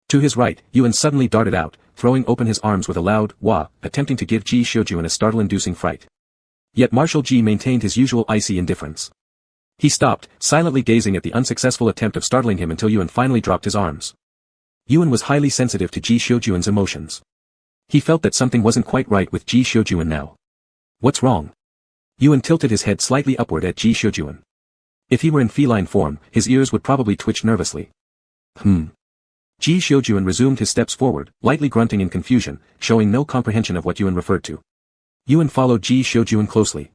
To his right, Yuan suddenly darted out, throwing open his arms with a loud wah, attempting to give Ji Xiujuan a startle-inducing fright. Yet Marshal Ji maintained his usual icy indifference. He stopped, silently gazing at the unsuccessful attempt of startling him until Yuan finally dropped his arms. Yuan was highly sensitive to Ji Xiujuan's emotions. He felt that something wasn't quite right with Ji Xiujuan now. What's wrong? Yuan tilted his head slightly upward at Ji Xiujuan. If he were in feline form, his ears would probably twitch nervously. Ji Xiujuan resumed his steps forward, lightly grunting in confusion, showing no comprehension of what Yuan referred to. Yuan followed Ji Xiujuan closely.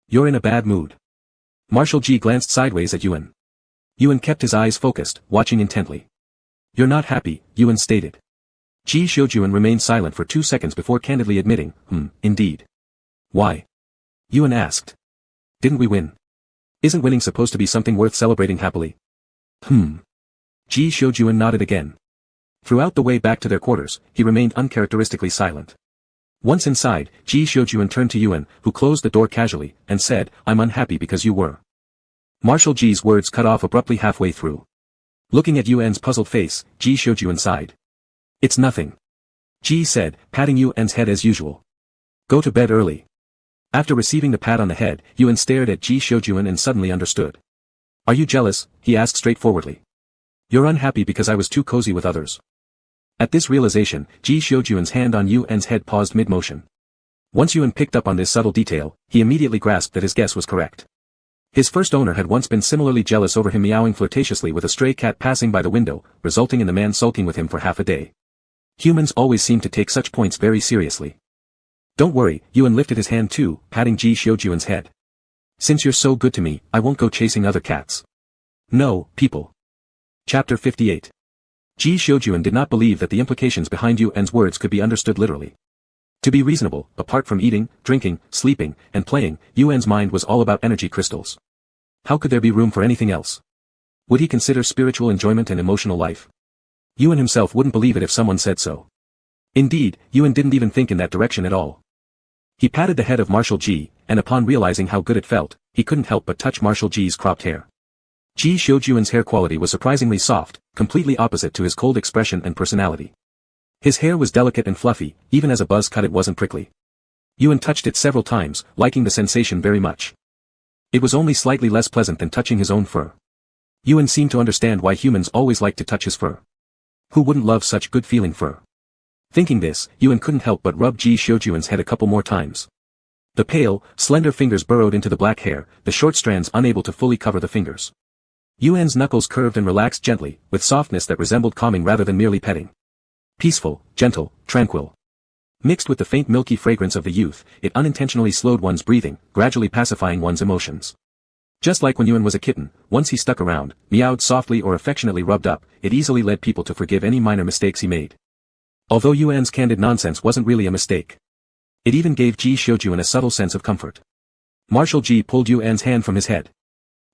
You're in a bad mood. Marshal Ji glanced sideways at Yuan. Yuan kept his eyes focused, watching intently. You're not happy, Yuan stated. Ji Xiujuan remained silent for 2 seconds before candidly admitting, indeed. Why? Yuan asked. Didn't we win? Isn't winning supposed to be something worth celebrating happily? Ji Xiujuan nodded again. Throughout the way back to their quarters, he remained uncharacteristically silent. Once inside, Ji Xiujuan turned to Yuan, who closed the door casually, and said, I'm unhappy because you were. Marshal Ji's words cut off abruptly halfway through. Looking at Yuan's puzzled face, Ji Xiujuan sighed. It's nothing. Ji said, patting Yuan's head as usual. Go to bed early. After receiving the pat on the head, Yuan stared at Ji Xiujuan and suddenly understood. Are you jealous? He asked straightforwardly. You're unhappy because I was too cozy with others. At this realization, Ji Xiujuan's hand on Yuan's head paused mid-motion. Once Yuan picked up on this subtle detail, he immediately grasped that his guess was correct. His first owner had once been similarly jealous over him meowing flirtatiously with a stray cat passing by the window, resulting in the man sulking with him for half a day. Humans always seem to take such points very seriously. Don't worry, Yuan lifted his hand too, patting Ji Xiujuan's head. Since you're so good to me, I won't go chasing other cats. No, people. Chapter 58. Ji Xiujuan did not believe that the implications behind Yuan's words could be understood literally. To be reasonable, apart from eating, drinking, sleeping, and playing, Yuan's mind was all about energy crystals. How could there be room for anything else? Would he consider spiritual enjoyment and emotional life? Yuan himself wouldn't believe it if someone said so. Indeed, Yuan didn't even think in that direction at all. He patted the head of Marshal Ji, and upon realizing how good it felt, he couldn't help but touch Marshal Ji's cropped hair. Ji Xiujuan's hair quality was surprisingly soft, completely opposite to his cold expression and personality. His hair was delicate and fluffy, even as a buzz cut it wasn't prickly. Yuan touched it several times, liking the sensation very much. It was only slightly less pleasant than touching his own fur. Yuan seemed to understand why humans always like to touch his fur. Who wouldn't love such good-feeling fur? Thinking this, Yuan couldn't help but rub Ji Xiujuan's head a couple more times. The pale, slender fingers burrowed into the black hair, the short strands unable to fully cover the fingers. Yuan's knuckles curved and relaxed gently, with softness that resembled calming rather than merely petting. Peaceful, gentle, tranquil. Mixed with the faint milky fragrance of the youth, it unintentionally slowed one's breathing, gradually pacifying one's emotions. Just like when Yuan was a kitten, once he stuck around, meowed softly or affectionately rubbed up, it easily led people to forgive any minor mistakes he made. Although Yuan's candid nonsense wasn't really a mistake. It even gave Ji Xiujuan a subtle sense of comfort. Marshal Ji pulled Yuan's hand from his head.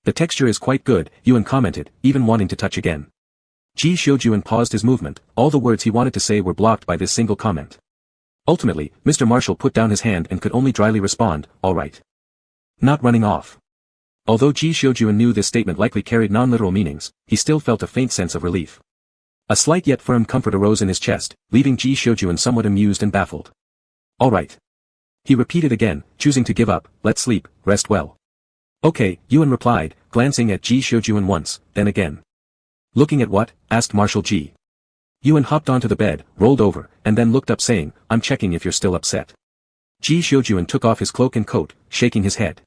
The texture is quite good, Yuan commented, even wanting to touch again. Ji Xiujuan paused his movement, all the words he wanted to say were blocked by this single comment. Ultimately, Mr. Marshal put down his hand and could only dryly respond, all right. Not running off. Although Ji Xiujuan knew this statement likely carried non-literal meanings, he still felt a faint sense of relief. A slight yet firm comfort arose in his chest, leaving Ji Xiujuan somewhat amused and baffled. All right. He repeated again, choosing to give up, let's sleep, rest well. Okay, Yuan replied, glancing at Ji Xiujuan once, then again. Looking at what? Asked Marshal Ji. Yuan hopped onto the bed, rolled over, and then looked up saying, I'm checking if you're still upset. Ji Xiujuan took off his cloak and coat, shaking his head.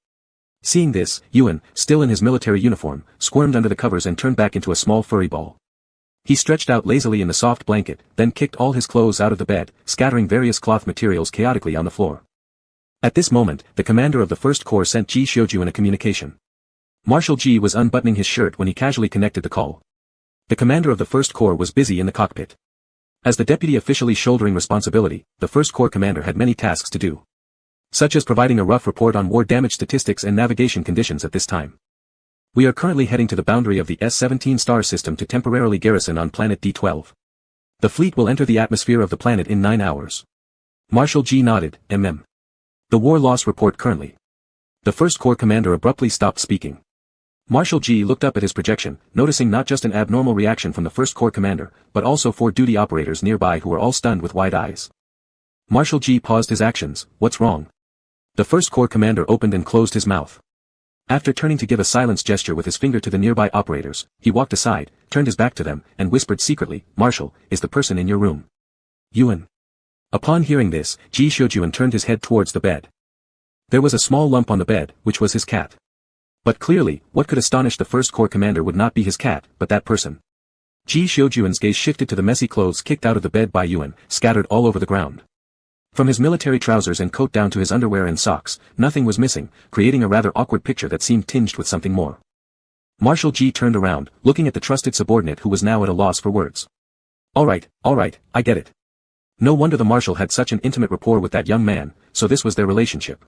Seeing this, Yuan, still in his military uniform, squirmed under the covers and turned back into a small furry ball. He stretched out lazily in the soft blanket, then kicked all his clothes out of the bed, scattering various cloth materials chaotically on the floor. At this moment, the commander of the First Corps sent Ji Xiujuan a communication. Marshal Ji was unbuttoning his shirt when he casually connected the call. The commander of the First Corps was busy in the cockpit. As the deputy officially shouldering responsibility, the First Corps commander had many tasks to do. Such as providing a rough report on war damage statistics and navigation conditions at this time. We are currently heading to the boundary of the S-17 star system to temporarily garrison on planet D-12. The fleet will enter the atmosphere of the planet in 9 hours. Marshal G nodded, mm. The war loss report currently. The First Corps commander abruptly stopped speaking. Marshal G looked up at his projection, noticing not just an abnormal reaction from the First Corps commander, but also 4 duty operators nearby who were all stunned with wide eyes. Marshal G paused his actions. What's wrong? The First Corps commander opened and closed his mouth. After turning to give a silence gesture with his finger to the nearby operators, he walked aside, turned his back to them, and whispered secretly, Marshal, is the person in your room? Yuan. Upon hearing this, Ji Shoujuan turned his head towards the bed. There was a small lump on the bed, which was his cat. But clearly, what could astonish the First Corps commander would not be his cat, but that person. Ji Shoujuan's gaze shifted to the messy clothes kicked out of the bed by Yuan, scattered all over the ground. From his military trousers and coat down to his underwear and socks, nothing was missing, creating a rather awkward picture that seemed tinged with something more. Marshal Ji turned around, looking at the trusted subordinate who was now at a loss for words. All right, I get it. No wonder the Marshal had such an intimate rapport with that young man, so this was their relationship.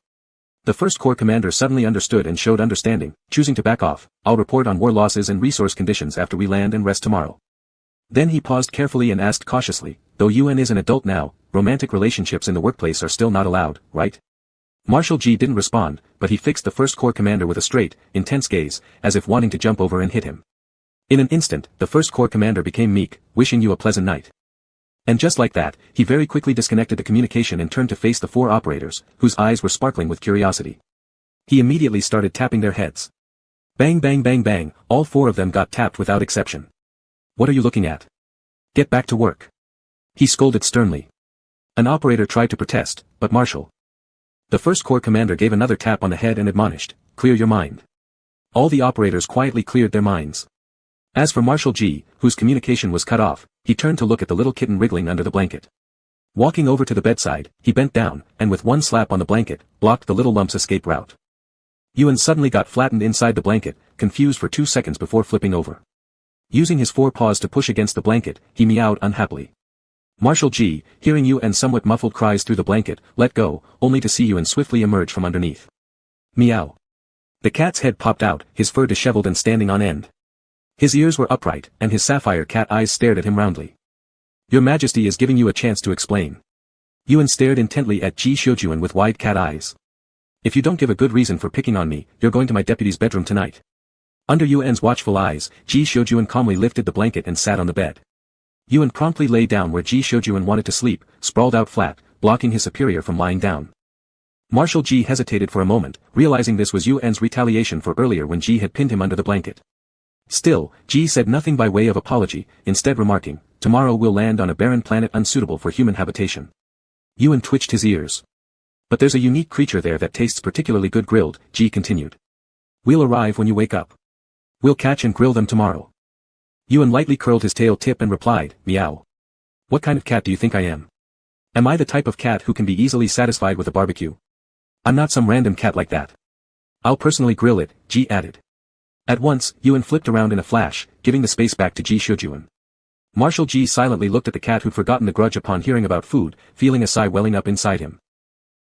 The First Corps commander suddenly understood and showed understanding, choosing to back off. I'll report on war losses and resource conditions after we land and rest tomorrow. Then he paused carefully and asked cautiously, though Yuan is an adult now, romantic relationships in the workplace are still not allowed, right? Marshal G didn't respond, but he fixed the First Corps commander with a straight, intense gaze, as if wanting to jump over and hit him. In an instant, the First Corps commander became meek, wishing you a pleasant night. And just like that, he very quickly disconnected the communication and turned to face the 4 operators, whose eyes were sparkling with curiosity. He immediately started tapping their heads. Bang bang bang bang, all 4 of them got tapped without exception. What are you looking at? Get back to work. He scolded sternly. An operator tried to protest, but Marshal. The First Corps commander gave another tap on the head and admonished, clear your mind. All the operators quietly cleared their minds. As for Marshal G, whose communication was cut off, he turned to look at the little kitten wriggling under the blanket. Walking over to the bedside, he bent down, and with one slap on the blanket, blocked the little lump's escape route. Yuan suddenly got flattened inside the blanket, confused for 2 seconds before flipping over. Using his 4 paws to push against the blanket, he meowed unhappily. Marshal G, hearing Yuan's somewhat muffled cries through the blanket, let go, only to see Yuan swiftly emerge from underneath. Meow. The cat's head popped out, his fur disheveled and standing on end. His ears were upright, and his sapphire cat eyes stared at him roundly. Your Majesty is giving you a chance to explain. Yuan stared intently at Ji Shoujuan with wide cat eyes. If you don't give a good reason for picking on me, you're going to my deputy's bedroom tonight. Under Yuan's watchful eyes, Ji Shoujuan calmly lifted the blanket and sat on the bed. Yuan promptly lay down where Ji Shoujuan wanted to sleep, sprawled out flat, blocking his superior from lying down. Marshal Ji hesitated for a moment, realizing this was Yuan's retaliation for earlier when Ji had pinned him under the blanket. Still, Ji said nothing by way of apology, instead remarking, tomorrow we'll land on a barren planet unsuitable for human habitation. Yuan twitched his ears. But there's a unique creature there that tastes particularly good grilled, Ji continued. We'll arrive when you wake up. We'll catch and grill them tomorrow. Yuan lightly curled his tail tip and replied, meow. What kind of cat do you think I am? Am I the type of cat who can be easily satisfied with a barbecue? I'm not some random cat like that. I'll personally grill it, Ji added. At once, Yuan flipped around in a flash, giving the space back to Ji Shoujuan. Marshal Ji silently looked at the cat who'd forgotten the grudge upon hearing about food, feeling a sigh welling up inside him.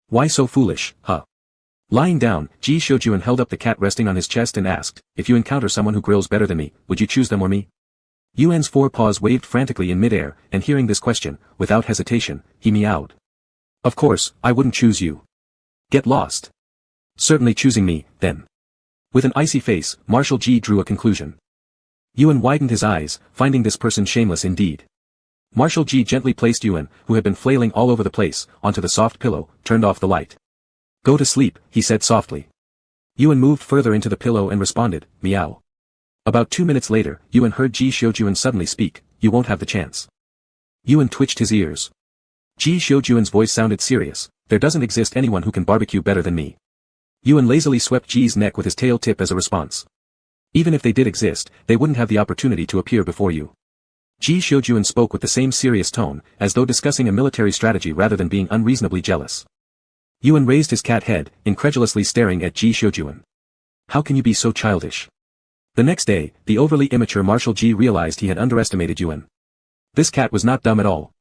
Why so foolish, huh? Lying down, Ji Shoujuan held up the cat resting on his chest and asked, if you encounter someone who grills better than me, would you choose them or me? Yuan's 4 paws waved frantically in midair, and hearing this question, without hesitation, he meowed. Of course, I wouldn't choose you. Get lost. Certainly choosing me, then. With an icy face, Marshal Ji drew a conclusion. Yuan widened his eyes, finding this person shameless indeed. Marshal Ji gently placed Yuan, who had been flailing all over the place, onto the soft pillow, turned off the light. Go to sleep, he said softly. Yuan moved further into the pillow and responded, meow. About 2 minutes later, Yuan heard Ji Shoujuan suddenly speak, you won't have the chance. Yuan twitched his ears. Ji Shoujuan's voice sounded serious, there doesn't exist anyone who can barbecue better than me. Yuan lazily swept Ji's neck with his tail tip as a response. Even if they did exist, they wouldn't have the opportunity to appear before you. Ji Shoujuan spoke with the same serious tone, as though discussing a military strategy rather than being unreasonably jealous. Yuan raised his cat head, incredulously staring at Ji Shoujuan. How can you be so childish? The next day, the overly immature Marshal Ji realized he had underestimated Yuan. This cat was not dumb at all.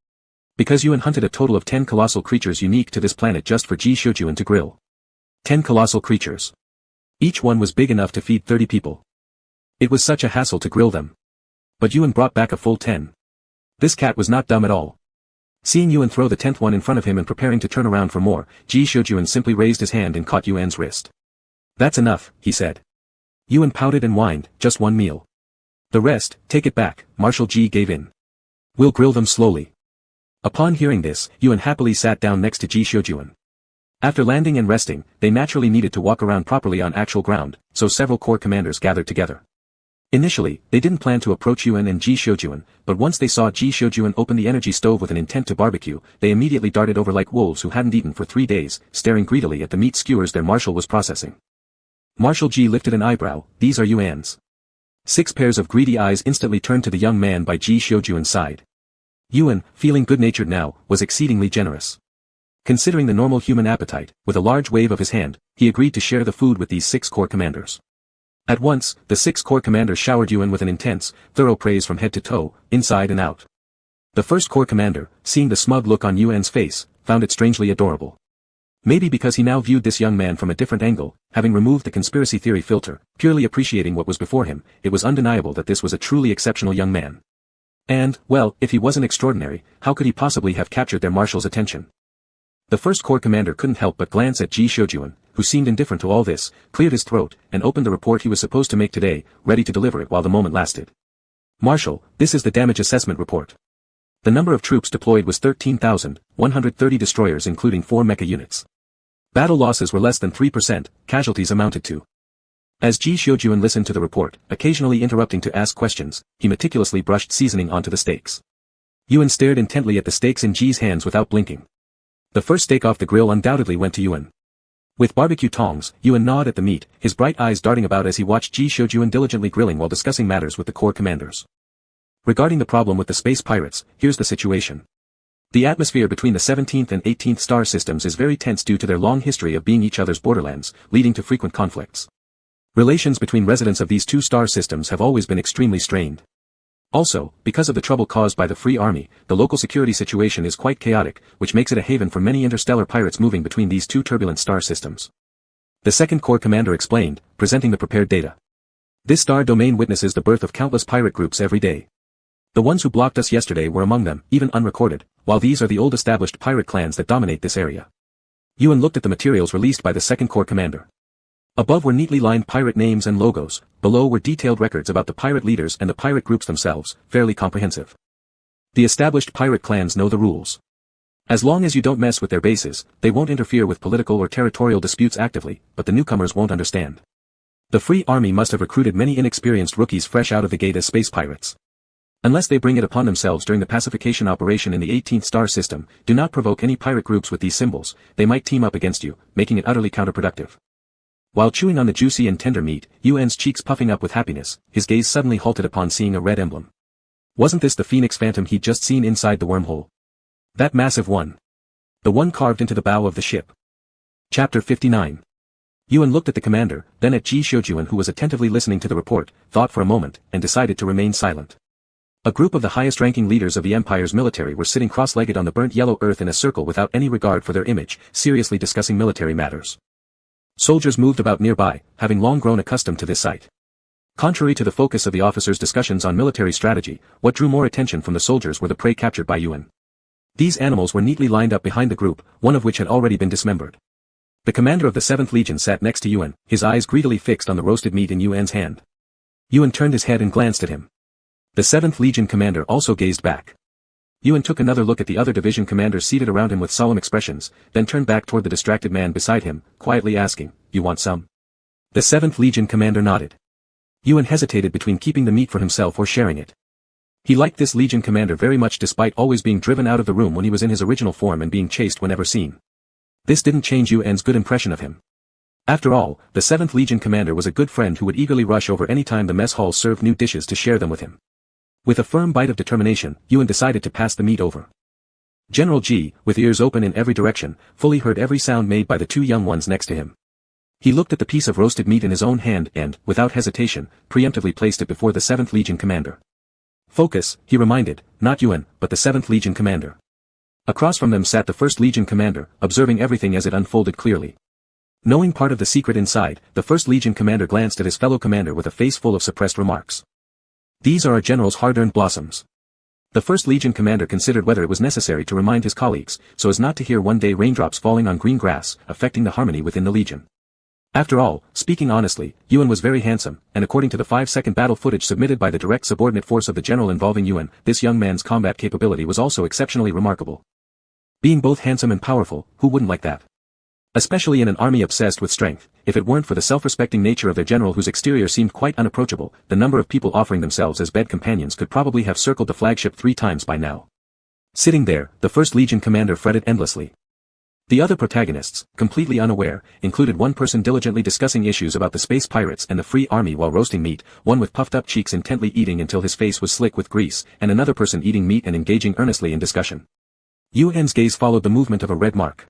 Because Yuan hunted a total of 10 colossal creatures unique to this planet just for Ji Shoujuan to grill. 10 colossal creatures. Each one was big enough to feed 30 people. It was such a hassle to grill them. But Yuan brought back a full 10. This cat was not dumb at all. Seeing Yuan throw the 10th one in front of him and preparing to turn around for more, Ji Shojuan simply raised his hand and caught Yuan's wrist. "That's enough," he said. Yuan pouted and whined, "Just one meal. The rest, take it back." Marshal Ji gave in. "We'll grill them slowly." Upon hearing this, Yuan happily sat down next to Ji Shojuan. After landing and resting, they naturally needed to walk around properly on actual ground, so several corps commanders gathered together. Initially, they didn't plan to approach Yuan and Ji Shojuan, but once they saw Ji Shojuan open the energy stove with an intent to barbecue, they immediately darted over like wolves who hadn't eaten for 3 days, staring greedily at the meat skewers their marshal was processing. Marshal Ji lifted an eyebrow. "These are Yuan's." 6 pairs of greedy eyes instantly turned to the young man by Ji Shojuan's side. Yuan, feeling good-natured now, was exceedingly generous. Considering the normal human appetite, with a large wave of his hand, he agreed to share the food with these 6 corps commanders. At once, the 6 corps commanders showered Yuan with an intense, thorough praise from head to toe, inside and out. The 1st corps commander, seeing the smug look on Yuan's face, found it strangely adorable. Maybe because he now viewed this young man from a different angle, having removed the conspiracy theory filter, purely appreciating what was before him, it was undeniable that this was a truly exceptional young man. And, well, if he wasn't extraordinary, how could he possibly have captured their marshal's attention? The 1st corps commander couldn't help but glance at Ji Shojuan, who seemed indifferent to all this, cleared his throat, and opened the report he was supposed to make today, ready to deliver it while the moment lasted. "Marshal, this is the damage assessment report. The number of troops deployed was 13,130 destroyers including 4 mecha units. Battle losses were less than 3%, casualties amounted to." As Ji Shojuan listened to the report, occasionally interrupting to ask questions, he meticulously brushed seasoning onto the steaks. Yuan stared intently at the steaks in Ji's hands without blinking. The first steak off the grill undoubtedly went to Yuan. With barbecue tongs, Yuan gnawed at the meat, his bright eyes darting about as he watched Ji Shojuan diligently grilling while discussing matters with the corps commanders. Regarding the problem with the space pirates, here's the situation. The atmosphere between the 17th and 18th star systems is very tense due to their long history of being each other's borderlands, leading to frequent conflicts. Relations between residents of these 2 star systems have always been extremely strained. Also, because of the trouble caused by the Free Army, the local security situation is quite chaotic, which makes it a haven for many interstellar pirates moving between these 2 turbulent star systems. The 2nd Corps commander explained, presenting the prepared data. "This star domain witnesses the birth of countless pirate groups every day. The ones who blocked us yesterday were among them, even unrecorded, while these are the old established pirate clans that dominate this area." Yuan looked at the materials released by the 2nd Corps commander. Above were neatly lined pirate names and logos, below were detailed records about the pirate leaders and the pirate groups themselves, fairly comprehensive. The established pirate clans know the rules. As long as you don't mess with their bases, they won't interfere with political or territorial disputes actively, but the newcomers won't understand. The Free Army must have recruited many inexperienced rookies fresh out of the gate as space pirates. Unless they bring it upon themselves during the pacification operation in the 18th star system, do not provoke any pirate groups with these symbols, they might team up against you, making it utterly counterproductive. While chewing on the juicy and tender meat, Yuan's cheeks puffing up with happiness, his gaze suddenly halted upon seeing a red emblem. Wasn't this the Phoenix Phantom he'd just seen inside the wormhole? That massive one. The one carved into the bow of the ship. Chapter 59. Yuan looked at the commander, then at Ji Shojuan who was attentively listening to the report, thought for a moment, and decided to remain silent. A group of the highest-ranking leaders of the Empire's military were sitting cross-legged on the burnt yellow earth in a circle without any regard for their image, seriously discussing military matters. Soldiers moved about nearby, having long grown accustomed to this sight. Contrary to the focus of the officers' discussions on military strategy, what drew more attention from the soldiers were the prey captured by Yuan. These animals were neatly lined up behind the group, one of which had already been dismembered. The commander of the 7th Legion sat next to Yuan, his eyes greedily fixed on the roasted meat in Yuan's hand. Yuan turned his head and glanced at him. The 7th Legion commander also gazed back. Yuan took another look at the other division commanders seated around him with solemn expressions, then turned back toward the distracted man beside him, quietly asking, "You want some?" The 7th Legion commander nodded. Yuan hesitated between keeping the meat for himself or sharing it. He liked this Legion commander very much despite always being driven out of the room when he was in his original form and being chased whenever seen. This didn't change Yuan's good impression of him. After all, the 7th Legion commander was a good friend who would eagerly rush over any time the mess hall served new dishes to share them with him. With a firm bite of determination, Yuan decided to pass the meat over. General Ji, with ears open in every direction, fully heard every sound made by the 2 young ones next to him. He looked at the piece of roasted meat in his own hand and, without hesitation, preemptively placed it before the 7th Legion commander. "Focus," he reminded, not Yuan, but the 7th Legion commander. Across from them sat the 1st Legion commander, observing everything as it unfolded clearly. Knowing part of the secret inside, the 1st Legion commander glanced at his fellow commander with a face full of suppressed remarks. "These are our general's hard-earned blossoms. The 1st Legion commander considered whether it was necessary to remind his colleagues, so as not to hear one day raindrops falling on green grass, affecting the harmony within the Legion. After all, speaking honestly, Yuan was very handsome, and according to the 5-second battle footage submitted by the direct subordinate force of the general involving Yuan, this young man's combat capability was also exceptionally remarkable. Being both handsome and powerful, who wouldn't like that? Especially in an army obsessed with strength, if it weren't for the self-respecting nature of their general whose exterior seemed quite unapproachable, the number of people offering themselves as bed companions could probably have circled the flagship 3 times by now. Sitting there, the 1st Legion commander fretted endlessly. The other protagonists, completely unaware, included one person diligently discussing issues about the space pirates and the free army while roasting meat, one with puffed-up cheeks intently eating until his face was slick with grease, and another person eating meat and engaging earnestly in discussion. Yuan's gaze followed the movement of a red mark.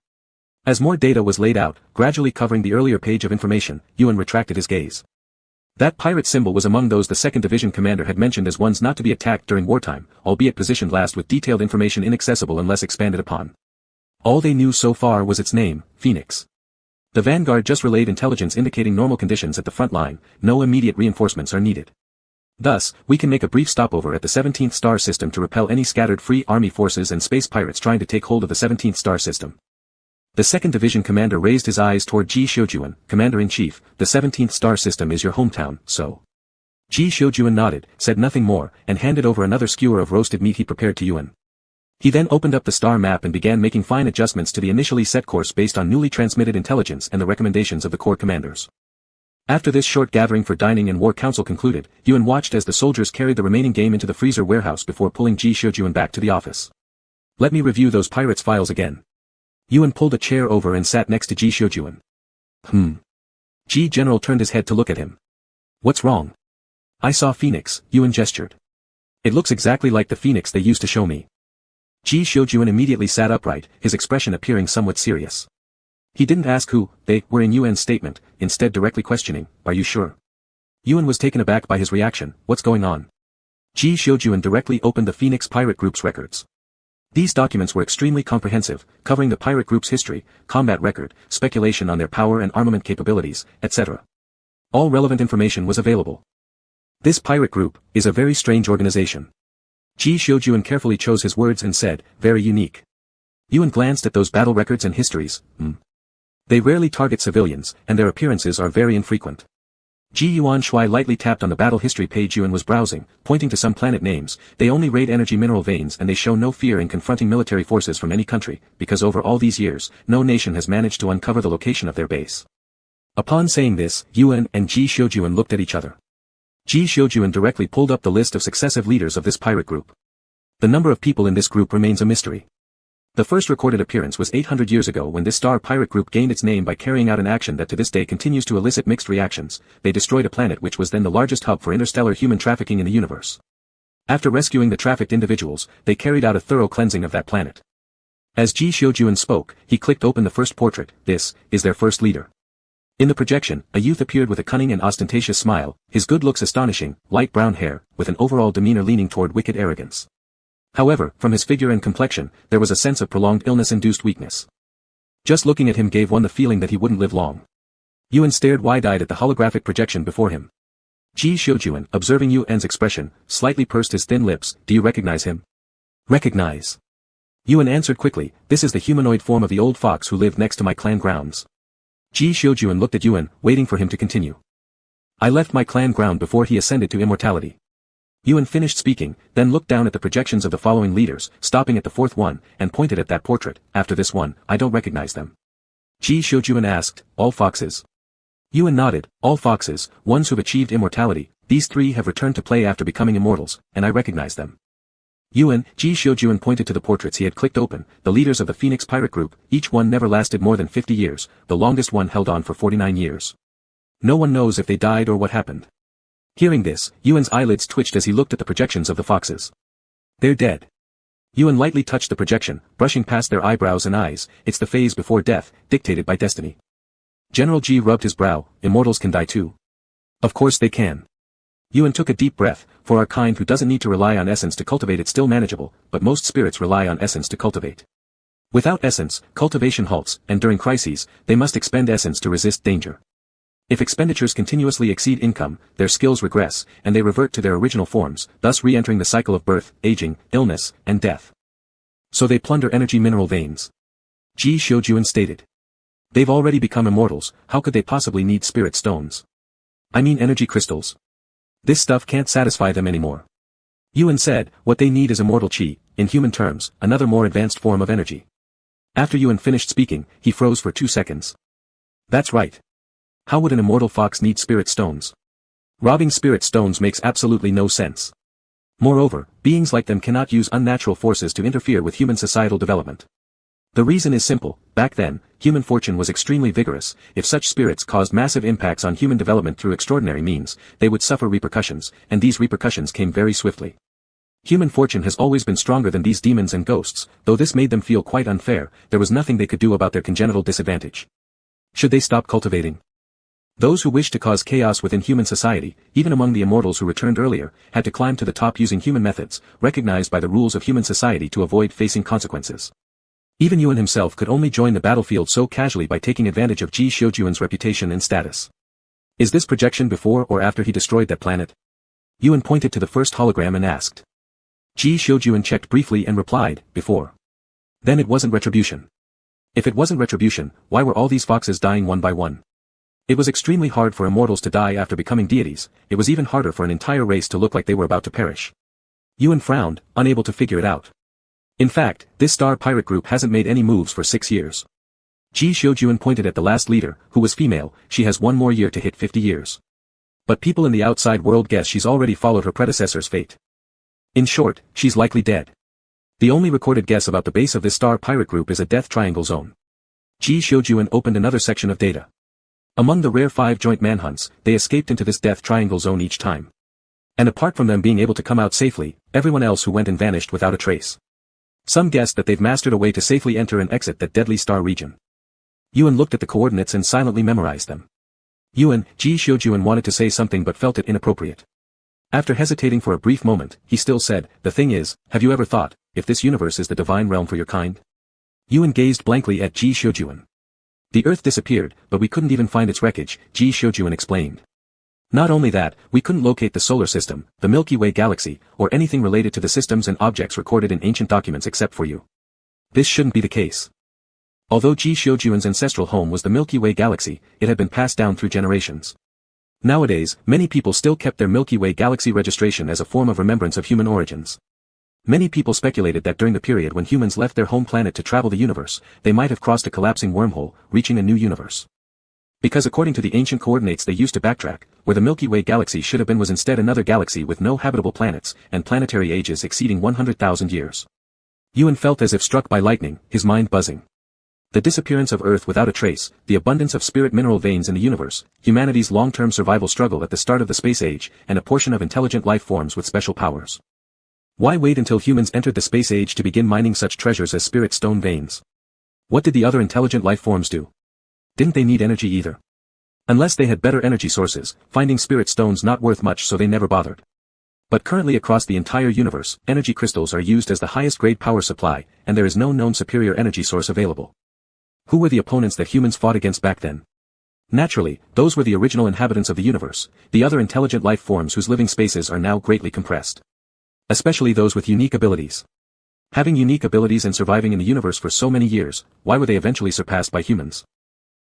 As more data was laid out, gradually covering the earlier page of information, Yuan retracted his gaze. That pirate symbol was among those the 2nd Division commander had mentioned as ones not to be attacked during wartime, albeit positioned last with detailed information inaccessible unless expanded upon. All they knew so far was its name, Phoenix. The Vanguard just relayed intelligence indicating normal conditions at the front line, no immediate reinforcements are needed. Thus, we can make a brief stopover at the 17th star system to repel any scattered free army forces and space pirates trying to take hold of the 17th star system. The 2nd Division commander raised his eyes toward Ji Xiujuan, Commander-in-Chief, the 17th star system is your hometown, so. Ji Xiujuan nodded, said nothing more, and handed over another skewer of roasted meat he prepared to Yuan. He then opened up the star map and began making fine adjustments to the initially set course based on newly transmitted intelligence and the recommendations of the corps commanders. After this short gathering for dining and war council concluded, Yuan watched as the soldiers carried the remaining game into the freezer warehouse before pulling Ji Xiujuan back to the office. Let me review those pirates' files again. Yuan pulled a chair over and sat next to Ji Xiujuan. Ji General turned his head to look at him. What's wrong? I saw Phoenix, Yuan gestured. It looks exactly like the Phoenix they used to show me. Ji Xiujuan immediately sat upright, his expression appearing somewhat serious. He didn't ask who they were in Yuan's statement, instead directly questioning, are you sure? Yuan was taken aback by his reaction, what's going on? Ji Xiujuan directly opened the Phoenix Pirate Group's records. These documents were extremely comprehensive, covering the pirate group's history, combat record, speculation on their power and armament capabilities, etc. All relevant information was available. This pirate group is a very strange organization. Ji Xiujuan carefully chose his words and said, very unique. Yuan glanced at those battle records and histories. They rarely target civilians, and their appearances are very infrequent. Ji Yuan Shui lightly tapped on the battle history page. Yuan was browsing, pointing to some planet names. They only raid energy mineral veins and they show no fear in confronting military forces from any country, because over all these years, no nation has managed to uncover the location of their base. Upon saying this, Yuan and Ji Xiujuan looked at each other. Ji Xiujuan directly pulled up the list of successive leaders of this pirate group. The number of people in this group remains a mystery. The first recorded appearance was 800 years ago when this star pirate group gained its name by carrying out an action that to this day continues to elicit mixed reactions. They destroyed a planet which was then the largest hub for interstellar human trafficking in the universe. After rescuing the trafficked individuals, they carried out a thorough cleansing of that planet. As Ji Xiujuan spoke, he clicked open the first portrait. This is their first leader. In the projection, a youth appeared with a cunning and ostentatious smile, his good looks astonishing, light brown hair, with an overall demeanor leaning toward wicked arrogance. However, from his figure and complexion, there was a sense of prolonged illness-induced weakness. Just looking at him gave one the feeling that he wouldn't live long. Yuan stared wide-eyed at the holographic projection before him. Ji Xiujuan, observing Yuan's expression, slightly pursed his thin lips. Do you recognize him? Recognize. Yuan answered quickly, this is the humanoid form of the old fox who lived next to my clan grounds. Ji Xiujuan looked at Yuan, waiting for him to continue. I left my clan ground before he ascended to immortality. Yuan finished speaking, then looked down at the projections of the following leaders, stopping at the fourth one, and pointed at that portrait. After this one, I don't recognize them. Ji Xiujuan asked, all foxes? Yuan nodded, all foxes, ones who've achieved immortality. These 3 have returned to play after becoming immortals, and I recognize them. Yuan, Ji Xiujuan pointed to the portraits he had clicked open, the leaders of the Phoenix Pirate Group. Each one never lasted more than 50 years, the longest one held on for 49 years. No one knows if they died or what happened. Hearing this, Yuan's eyelids twitched as he looked at the projections of the foxes. They're dead. Yuan lightly touched the projection, brushing past their eyebrows and eyes. It's the phase before death, dictated by destiny. General Ji rubbed his brow. Immortals can die too. Of course they can. Yuan took a deep breath. For our kind who doesn't need to rely on essence to cultivate it's still manageable, but most spirits rely on essence to cultivate. Without essence, cultivation halts, and during crises, they must expend essence to resist danger. If expenditures continuously exceed income, their skills regress, and they revert to their original forms, thus re-entering the cycle of birth, aging, illness, and death. So they plunder energy mineral veins. Ji Xiujuan stated. They've already become immortals, how could they possibly need spirit stones? I mean energy crystals. This stuff can't satisfy them anymore. Yuan said, what they need is immortal qi, in human terms, another more advanced form of energy. After Yuan finished speaking, he froze for 2 seconds. That's right. How would an immortal fox need spirit stones? Robbing spirit stones makes absolutely no sense. Moreover, beings like them cannot use unnatural forces to interfere with human societal development. The reason is simple, back then, human fortune was extremely vigorous. If such spirits caused massive impacts on human development through extraordinary means, they would suffer repercussions, and these repercussions came very swiftly. Human fortune has always been stronger than these demons and ghosts, though this made them feel quite unfair, there was nothing they could do about their congenital disadvantage. Should they stop cultivating? Those who wished to cause chaos within human society, even among the immortals who returned earlier, had to climb to the top using human methods, recognized by the rules of human society to avoid facing consequences. Even Yuan himself could only join the battlefield so casually by taking advantage of Ji Xiujuan's reputation and status. Is this projection before or after he destroyed that planet? Yuan pointed to the first hologram and asked. Ji Xiujuan checked briefly and replied, before. Then it wasn't retribution. If it wasn't retribution, why were all these foxes dying one by one? It was extremely hard for immortals to die after becoming deities, it was even harder for an entire race to look like they were about to perish. Yuan frowned, unable to figure it out. In fact, this star pirate group hasn't made any moves for 6 years. Ji Xiujuan pointed at the last leader, who was female, she has 1 more year to hit 50 years. But people in the outside world guess she's already followed her predecessor's fate. In short, she's likely dead. The only recorded guess about the base of this star pirate group is a death triangle zone. Ji Xiujuan opened another section of data. Among the rare 5 joint manhunts, they escaped into this death triangle zone each time. And apart from them being able to come out safely, everyone else who went in vanished without a trace. Some guessed that they've mastered a way to safely enter and exit that deadly star region. Yuan looked at the coordinates and silently memorized them. Ji Xiujuan wanted to say something but felt it inappropriate. After hesitating for a brief moment, he still said, the thing is, have you ever thought, if this universe is the divine realm for your kind? Yuan gazed blankly at Ji Xiujuan. The Earth disappeared, but we couldn't even find its wreckage, Ji Xiujuan explained. Not only that, we couldn't locate the solar system, the Milky Way galaxy, or anything related to the systems and objects recorded in ancient documents except for you. This shouldn't be the case. Although Ji Xiujuan's ancestral home was the Milky Way galaxy, it had been passed down through generations. Nowadays, many people still kept their Milky Way galaxy registration as a form of remembrance of human origins. Many people speculated that during the period when humans left their home planet to travel the universe, they might have crossed a collapsing wormhole, reaching a new universe. Because according to the ancient coordinates they used to backtrack, where the Milky Way galaxy should have been was instead another galaxy with no habitable planets, and planetary ages exceeding 100,000 years. Yuan felt as if struck by lightning, his mind buzzing. The disappearance of Earth without a trace, the abundance of spirit mineral veins in the universe, humanity's long-term survival struggle at the start of the space age, and a portion of intelligent life forms with special powers. Why wait until humans entered the space age to begin mining such treasures as spirit stone veins? What did the other intelligent life forms do? Didn't they need energy either? Unless they had better energy sources, finding spirit stones not worth much so they never bothered. But currently across the entire universe, energy crystals are used as the highest grade power supply, and there is no known superior energy source available. Who were the opponents that humans fought against back then? Naturally, those were the original inhabitants of the universe, the other intelligent life forms whose living spaces are now greatly compressed. Especially those with unique abilities. Having unique abilities and surviving in the universe for so many years, why were they eventually surpassed by humans?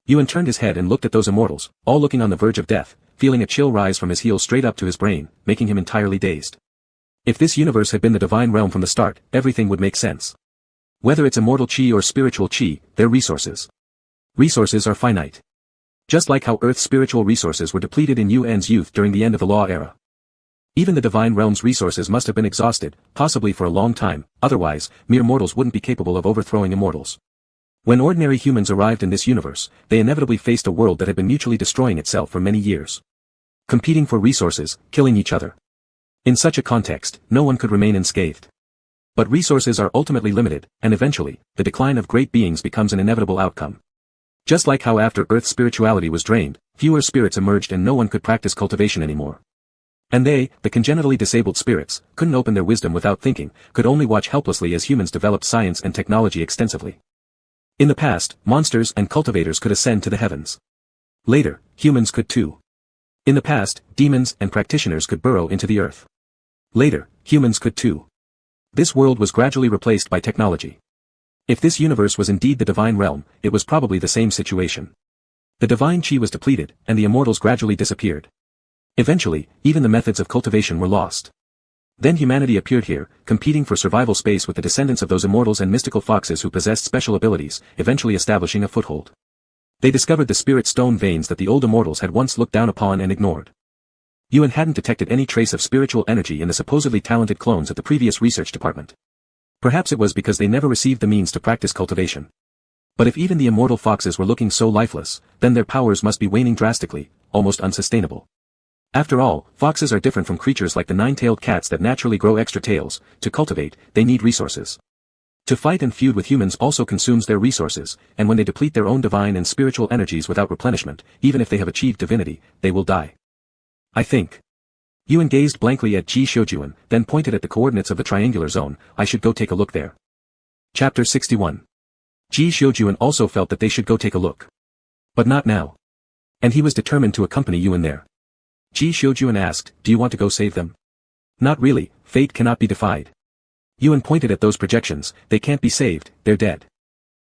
Yuan turned his head and looked at those immortals, all looking on the verge of death, feeling a chill rise from his heels straight up to his brain, making him entirely dazed. If this universe had been the divine realm from the start, everything would make sense. Whether it's immortal chi or spiritual chi, they're resources. Resources are finite. Just like how Earth's spiritual resources were depleted in Yuan's youth during the end of the Law era. Even the divine realm's resources must have been exhausted, possibly for a long time, otherwise, mere mortals wouldn't be capable of overthrowing immortals. When ordinary humans arrived in this universe, they inevitably faced a world that had been mutually destroying itself for many years. Competing for resources, killing each other. In such a context, no one could remain unscathed. But resources are ultimately limited, and eventually, the decline of great beings becomes an inevitable outcome. Just like how after Earth's spirituality was drained, fewer spirits emerged and no one could practice cultivation anymore. And they, the congenitally disabled spirits, couldn't open their wisdom without thinking, could only watch helplessly as humans developed science and technology extensively. In the past, monsters and cultivators could ascend to the heavens. Later, humans could too. In the past, demons and practitioners could burrow into the earth. Later, humans could too. This world was gradually replaced by technology. If this universe was indeed the divine realm, it was probably the same situation. The divine chi was depleted, and the immortals gradually disappeared. Eventually, even the methods of cultivation were lost. Then humanity appeared here, competing for survival space with the descendants of those immortals and mystical foxes who possessed special abilities, eventually establishing a foothold. They discovered the spirit stone veins that the old immortals had once looked down upon and ignored. Yuan hadn't detected any trace of spiritual energy in the supposedly talented clones at the previous research department. Perhaps it was because they never received the means to practice cultivation. But if even the immortal foxes were looking so lifeless, then their powers must be waning drastically, almost unsustainable. After all, foxes are different from creatures like the nine-tailed cats that naturally grow extra tails. To cultivate, they need resources. To fight and feud with humans also consumes their resources, and when they deplete their own divine and spiritual energies without replenishment, even if they have achieved divinity, they will die. I think. Yuan gazed blankly at Ji Shoujuan, then pointed at the coordinates of the triangular zone. I should go take a look there. Chapter 61. Ji Shoujuan also felt that they should go take a look. But not now. And he was determined to accompany Yuan there. Ji Shoujuan asked, do you want to go save them? Not really, fate cannot be defied. Yuan pointed at those projections, they can't be saved, they're dead.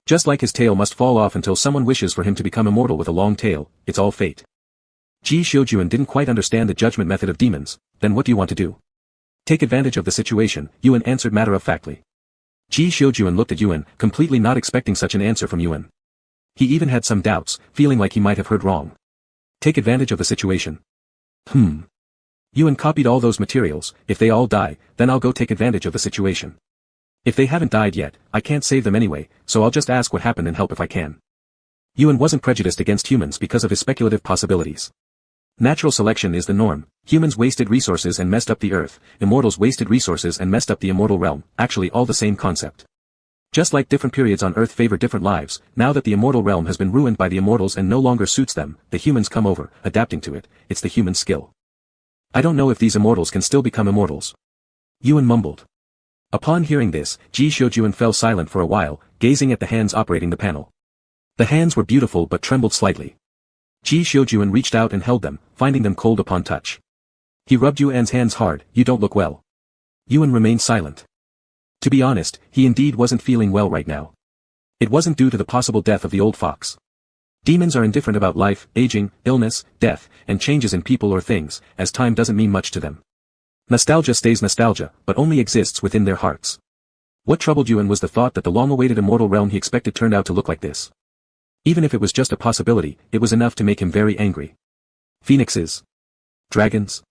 Just like his tail must fall off until someone wishes for him to become immortal with a long tail, it's all fate. Ji Shoujuan didn't quite understand the judgment method of demons. Then what do you want to do? Take advantage of the situation, Yuan answered matter-of-factly. Ji Shoujuan looked at Yuan, completely not expecting such an answer from Yuan. He even had some doubts, feeling like he might have heard wrong. Take advantage of the situation. Yuan copied all those materials. If they all die, then I'll go take advantage of the situation. If they haven't died yet, I can't save them anyway, so I'll just ask what happened and help if I can. Yuan wasn't prejudiced against humans because of his speculative possibilities. Natural selection is the norm. Humans wasted resources and messed up the earth, immortals wasted resources and messed up the immortal realm, actually all the same concept. Just like different periods on earth favor different lives, now that the immortal realm has been ruined by the immortals and no longer suits them, the humans come over, adapting to it. It's the human skill. I don't know if these immortals can still become immortals. Yuan mumbled. Upon hearing this, Ji Shoujuan fell silent for a while, gazing at the hands operating the panel. The hands were beautiful but trembled slightly. Ji Shoujuan reached out and held them, finding them cold upon touch. He rubbed Yuan's hands hard. You don't look well. Yuan remained silent. To be honest, he indeed wasn't feeling well right now. It wasn't due to the possible death of the old fox. Demons are indifferent about life, aging, illness, death, and changes in people or things, as time doesn't mean much to them. Nostalgia stays nostalgia, but only exists within their hearts. What troubled Yuan was the thought that the long-awaited immortal realm he expected turned out to look like this. Even if it was just a possibility, it was enough to make him very angry. Phoenixes? Dragons?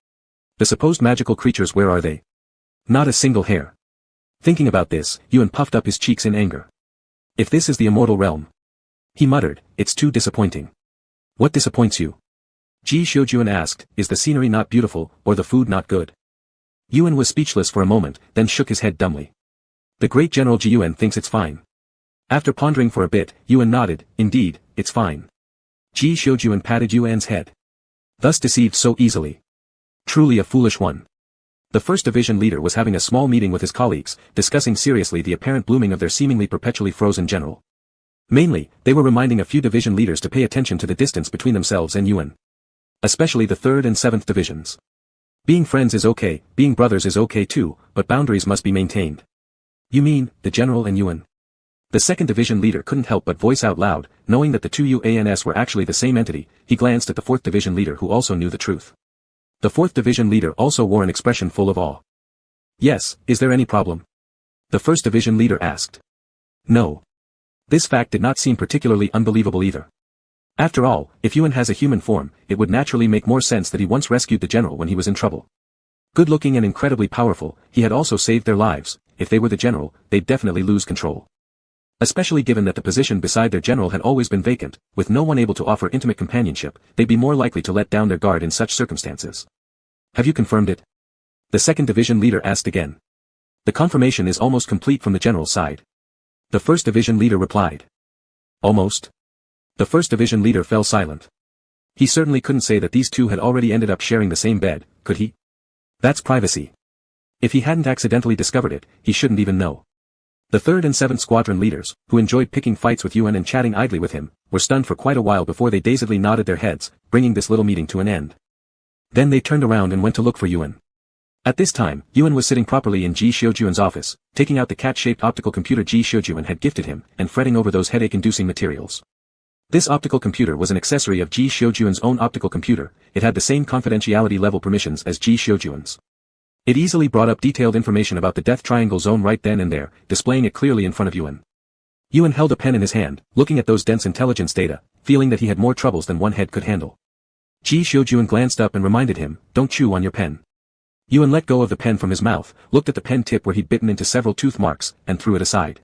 The supposed magical creatures, where are they? Not a single hair. Thinking about this, Yuan puffed up his cheeks in anger. If this is the immortal realm, he muttered, it's too disappointing. What disappoints you? Ji Shoujuan asked, is the scenery not beautiful, or the food not good? Yuan was speechless for a moment, then shook his head dumbly. The great General Ji Yuan thinks it's fine. After pondering for a bit, Yuan nodded, indeed, it's fine. Ji Shoujuan patted Yuan's head. Thus deceived so easily. Truly a foolish one. The first division leader was having a small meeting with his colleagues, discussing seriously the apparent blooming of their seemingly perpetually frozen general. Mainly, they were reminding a few division leaders to pay attention to the distance between themselves and Yuan. Especially the 3rd and 7th divisions. Being friends is okay, being brothers is okay too, but boundaries must be maintained. You mean, the general and Yuan? The 2nd division leader couldn't help but voice out loud, knowing that the two UANs were actually the same entity. He glanced at the 4th division leader who also knew the truth. The 4th division leader also wore an expression full of awe. Yes, is there any problem? The 1st division leader asked. No. This fact did not seem particularly unbelievable either. After all, if Yuan has a human form, it would naturally make more sense that he once rescued the general when he was in trouble. Good-looking and incredibly powerful, he had also saved their lives. If they were the general, they'd definitely lose control. Especially given that the position beside their general had always been vacant, with no one able to offer intimate companionship, they'd be more likely to let down their guard in such circumstances. Have you confirmed it? The 2nd division leader asked again. The confirmation is almost complete from the general's side. The 1st division leader replied. Almost? The 1st division leader fell silent. He certainly couldn't say that these two had already ended up sharing the same bed, could he? That's privacy. If he hadn't accidentally discovered it, he shouldn't even know. The 3rd and 7th Squadron leaders, who enjoyed picking fights with Yuan and chatting idly with him, were stunned for quite a while before they dazedly nodded their heads, bringing this little meeting to an end. Then they turned around and went to look for Yuan. At this time, Yuan was sitting properly in Ji Xiujuan's office, taking out the cat-shaped optical computer Ji Xiujuan had gifted him, and fretting over those headache-inducing materials. This optical computer was an accessory of Ji Xiujuan's own optical computer. It had the same confidentiality level permissions as Ji Xiujuan's. It easily brought up detailed information about the Death Triangle Zone right then and there, displaying it clearly in front of Yuan. Yuan held a pen in his hand, looking at those dense intelligence data, feeling that he had more troubles than one head could handle. Ji Xiujuan glanced up and reminded him, "Don't chew on your pen." Yuan let go of the pen from his mouth, looked at the pen tip where he'd bitten into several tooth marks, and threw it aside.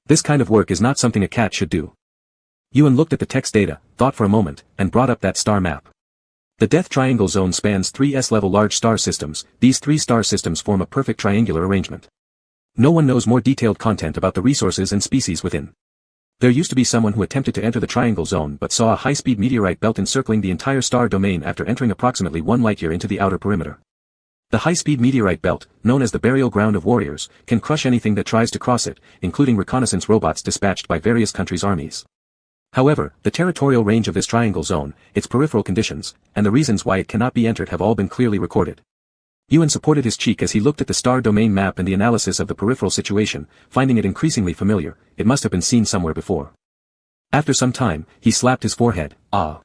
This kind of work is not something a cat should do. Yuan looked at the text data, thought for a moment, and brought up that star map. The Death Triangle Zone spans 3 S-level large star systems. These 3 star systems form a perfect triangular arrangement. No one knows more detailed content about the resources and species within. There used to be someone who attempted to enter the Triangle Zone but saw a high-speed meteorite belt encircling the entire star domain after entering approximately 1 light-year into the outer perimeter. The high-speed meteorite belt, known as the burial ground of warriors, can crush anything that tries to cross it, including reconnaissance robots dispatched by various countries' armies. However, the territorial range of this triangle zone, its peripheral conditions, and the reasons why it cannot be entered have all been clearly recorded. Yuan supported his cheek as he looked at the star domain map and the analysis of the peripheral situation, finding it increasingly familiar. It must have been seen somewhere before. After some time, he slapped his forehead. "Ah."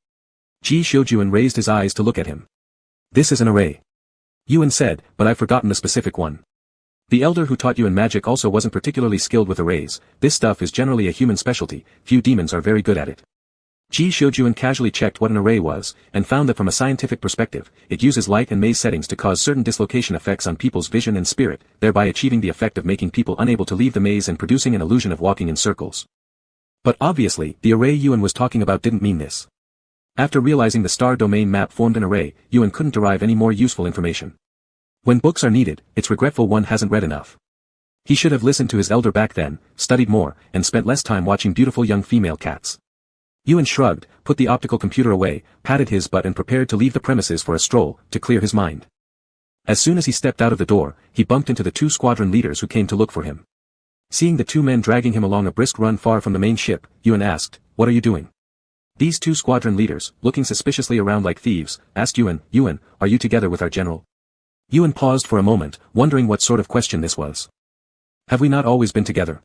Ji Xiujuan raised his eyes to look at him. "This is an array," Yuan said, "but I've forgotten the specific one. The elder who taught Yuan magic also wasn't particularly skilled with arrays. This stuff is generally a human specialty. Few demons are very good at it." Ji Xiujuan casually checked what an array was, and found that from a scientific perspective, it uses light and maze settings to cause certain dislocation effects on people's vision and spirit, thereby achieving the effect of making people unable to leave the maze and producing an illusion of walking in circles. But obviously, the array Yuan was talking about didn't mean this. After realizing the star domain map formed an array, Yuan couldn't derive any more useful information. When books are needed, it's regretful one hasn't read enough. He should have listened to his elder back then, studied more, and spent less time watching beautiful young female cats. Yuan shrugged, put the optical computer away, patted his butt and prepared to leave the premises for a stroll, to clear his mind. As soon as he stepped out of the door, he bumped into the 2 squadron leaders who came to look for him. Seeing the 2 men dragging him along a brisk run far from the main ship, Yuan asked, "What are you doing?" These 2 squadron leaders, looking suspiciously around like thieves, asked Yuan, "Yuan, are you together with our general?" Yuan paused for a moment, wondering what sort of question this was. "Have we not always been together?"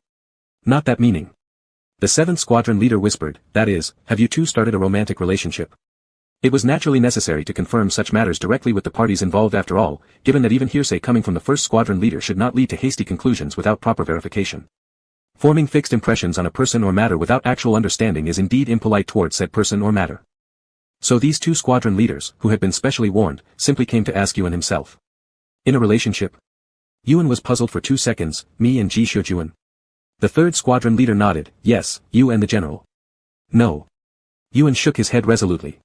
"Not that meaning." The 7th squadron leader whispered, "That is, have you 2 started a romantic relationship?" It was naturally necessary to confirm such matters directly with the parties involved after all, given that even hearsay coming from the 1st squadron leader should not lead to hasty conclusions without proper verification. Forming fixed impressions on a person or matter without actual understanding is indeed impolite towards said person or matter. So these 2 squadron leaders, who had been specially warned, simply came to ask Yuan himself. "In a relationship?" Yuan was puzzled for 2 seconds. "Me and Ji Xiujuan?" The 3rd squadron leader nodded. "Yes, you and the general." "No." Yuan shook his head resolutely.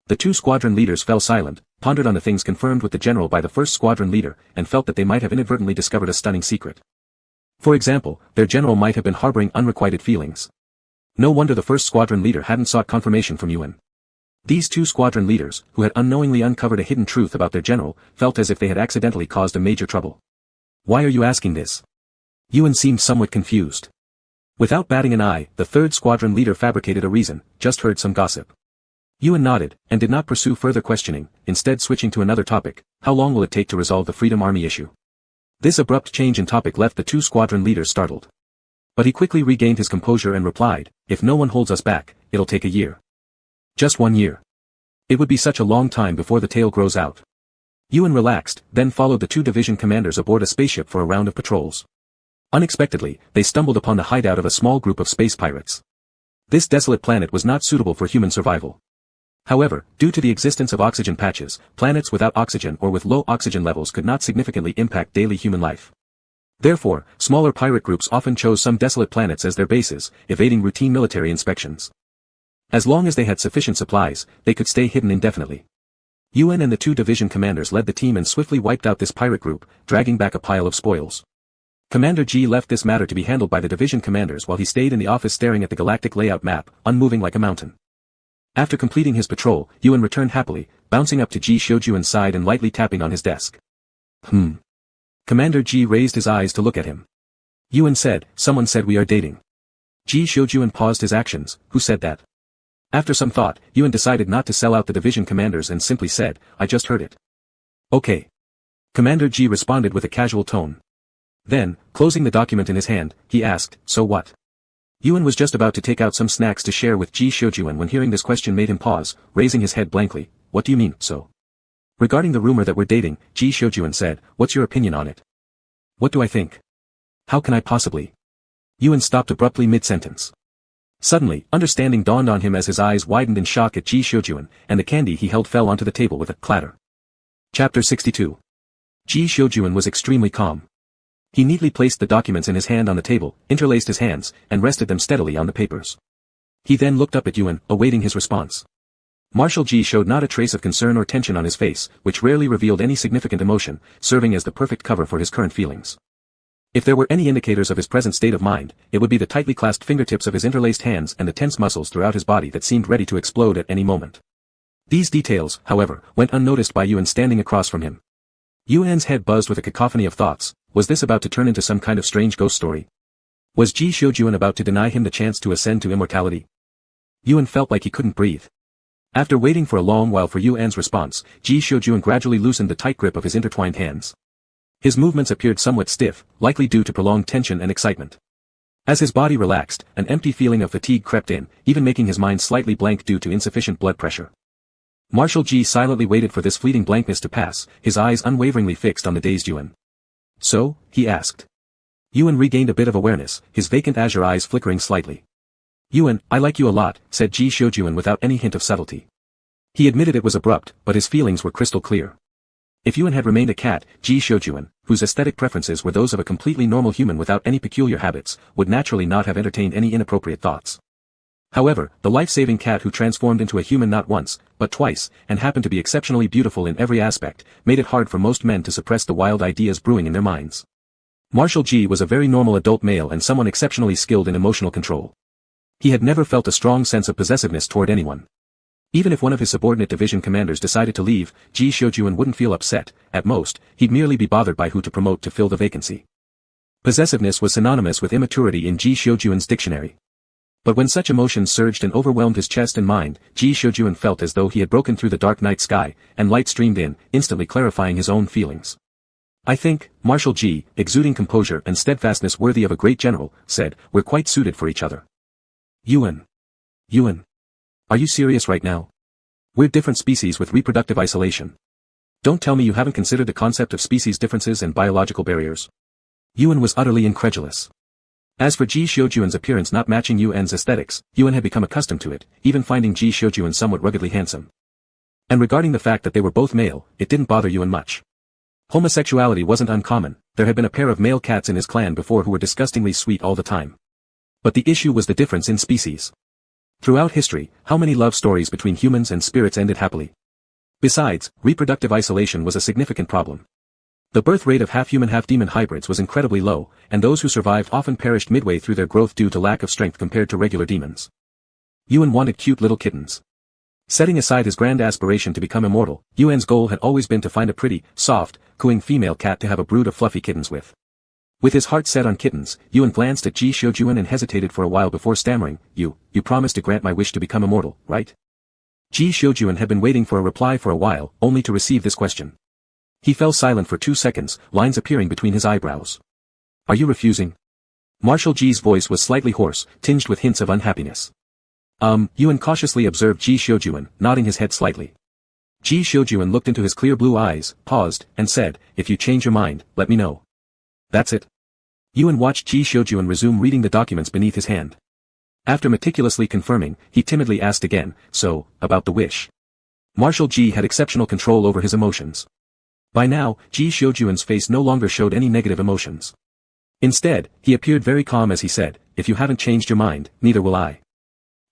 The 2 squadron leaders fell silent, pondered on the things confirmed with the general by the 1st squadron leader, and felt that they might have inadvertently discovered a stunning secret. For example, their general might have been harboring unrequited feelings. No wonder the 1st squadron leader hadn't sought confirmation from Yuan. These 2 squadron leaders, who had unknowingly uncovered a hidden truth about their general, felt as if they had accidentally caused a major trouble. "Why are you asking this?" Yuan seemed somewhat confused. Without batting an eye, the 3rd squadron leader fabricated a reason, "Just heard some gossip." Yuan nodded, and did not pursue further questioning, instead switching to another topic. "How long will it take to resolve the Freedom Army issue?" This abrupt change in topic left the 2 squadron leaders startled. But he quickly regained his composure and replied, "If no one holds us back, it'll take a year." "Just 1 year. It would be such a long time before the tail grows out." Yuan relaxed, then followed the 2 division commanders aboard a spaceship for a round of patrols. Unexpectedly, they stumbled upon the hideout of a small group of space pirates. This desolate planet was not suitable for human survival. However, due to the existence of oxygen patches, planets without oxygen or with low oxygen levels could not significantly impact daily human life. Therefore, smaller pirate groups often chose some desolate planets as their bases, evading routine military inspections. As long as they had sufficient supplies, they could stay hidden indefinitely. Yuan and the 2 division commanders led the team and swiftly wiped out this pirate group, dragging back a pile of spoils. Commander Ji left this matter to be handled by the division commanders while he stayed in the office staring at the galactic layout map, unmoving like a mountain. After completing his patrol, Yuan returned happily, bouncing up to Ji Xiujuan's side and lightly tapping on his desk. Commander Ji raised his eyes to look at him. Yuan said, someone said we are dating. Ji Xiujuan paused his actions, who said that? After some thought, Yuan decided not to sell out the division commanders and simply said, I just heard it. Okay. Commander Ji responded with a casual tone. Then, closing the document in his hand, he asked, so what? Yuan was just about to take out some snacks to share with Ji Xiujuan when hearing this question made him pause, raising his head blankly. What do you mean, so? Regarding the rumor that we're dating, Ji Xiujuan said, what's your opinion on it? What do I think? How can I possibly? Yuan stopped abruptly mid-sentence. Suddenly, understanding dawned on him as his eyes widened in shock at Ji Xiujuan, and the candy he held fell onto the table with a clatter. Chapter 62. Ji Xiujuan was extremely calm. He neatly placed the documents in his hand on the table, interlaced his hands, and rested them steadily on the papers. He then looked up at Yuan, awaiting his response. Marshal Ji showed not a trace of concern or tension on his face, which rarely revealed any significant emotion, serving as the perfect cover for his current feelings. If there were any indicators of his present state of mind, it would be the tightly clasped fingertips of his interlaced hands and the tense muscles throughout his body that seemed ready to explode at any moment. These details, however, went unnoticed by Yuan standing across from him. Yuan's head buzzed with a cacophony of thoughts. Was this about to turn into some kind of strange ghost story? Was Ji Xiujuan about to deny him the chance to ascend to immortality? Yuan felt like he couldn't breathe. After waiting for a long while for Yuan's response, Ji Xiujuan gradually loosened the tight grip of his intertwined hands. His movements appeared somewhat stiff, likely due to prolonged tension and excitement. As his body relaxed, an empty feeling of fatigue crept in, even making his mind slightly blank due to insufficient blood pressure. Marshal Ji silently waited for this fleeting blankness to pass, his eyes unwaveringly fixed on the dazed Yuan. So? He asked. Yuan regained a bit of awareness, his vacant azure eyes flickering slightly. Yuan, I like you a lot, said Ji Xiujuan without any hint of subtlety. He admitted it was abrupt, but his feelings were crystal clear. If Yuan had remained a cat, Ji Xiujuan, whose aesthetic preferences were those of a completely normal human without any peculiar habits, would naturally not have entertained any inappropriate thoughts. However, the life-saving cat who transformed into a human not once, but twice, and happened to be exceptionally beautiful in every aspect, made it hard for most men to suppress the wild ideas brewing in their minds. Marshal Ji was a very normal adult male and someone exceptionally skilled in emotional control. He had never felt a strong sense of possessiveness toward anyone. Even if one of his subordinate division commanders decided to leave, Ji Xiujuan wouldn't feel upset. At most, he'd merely be bothered by who to promote to fill the vacancy. Possessiveness was synonymous with immaturity in Ji Xiujuan's dictionary. But when such emotions surged and overwhelmed his chest and mind, Ji Xiujuan felt as though he had broken through the dark night sky, and light streamed in, instantly clarifying his own feelings. I think, Marshal Ji, exuding composure and steadfastness worthy of a great general, said, we're quite suited for each other. Yuan. Are you serious right now? We're different species with reproductive isolation. Don't tell me you haven't considered the concept of species differences and biological barriers. Yuan was utterly incredulous. As for Ji Xiujuan's appearance not matching Yuan's aesthetics, Yuan had become accustomed to it, even finding Ji Xiujuan somewhat ruggedly handsome. And regarding the fact that they were both male, it didn't bother Yuan much. Homosexuality wasn't uncommon, there had been a pair of male cats in his clan before who were disgustingly sweet all the time. But the issue was the difference in species. Throughout history, how many love stories between humans and spirits ended happily? Besides, reproductive isolation was a significant problem. The birth rate of half-human half-demon hybrids was incredibly low, and those who survived often perished midway through their growth due to lack of strength compared to regular demons. Yuan wanted cute little kittens. Setting aside his grand aspiration to become immortal, Yuan's goal had always been to find a pretty, soft, cooing female cat to have a brood of fluffy kittens with. With his heart set on kittens, Yuan glanced at Ji Xiujuan and hesitated for a while before stammering, You promised to grant my wish to become immortal, right? Ji Xiujuan had been waiting for a reply for a while, only to receive this question. He fell silent for 2 seconds, lines appearing between his eyebrows. Are you refusing? Marshal Ji's voice was slightly hoarse, tinged with hints of unhappiness. Yuan cautiously observed Ji Xiujuan, nodding his head slightly. Ji Xiujuan looked into his clear blue eyes, paused, and said, If you change your mind, let me know. That's it. Yuan watched Ji Xiujuan resume reading the documents beneath his hand. After meticulously confirming, he timidly asked again, So, about the wish. Marshal Ji had exceptional control over his emotions. By now, Ji Xiujuan's face no longer showed any negative emotions. Instead, he appeared very calm as he said, If you haven't changed your mind, neither will I.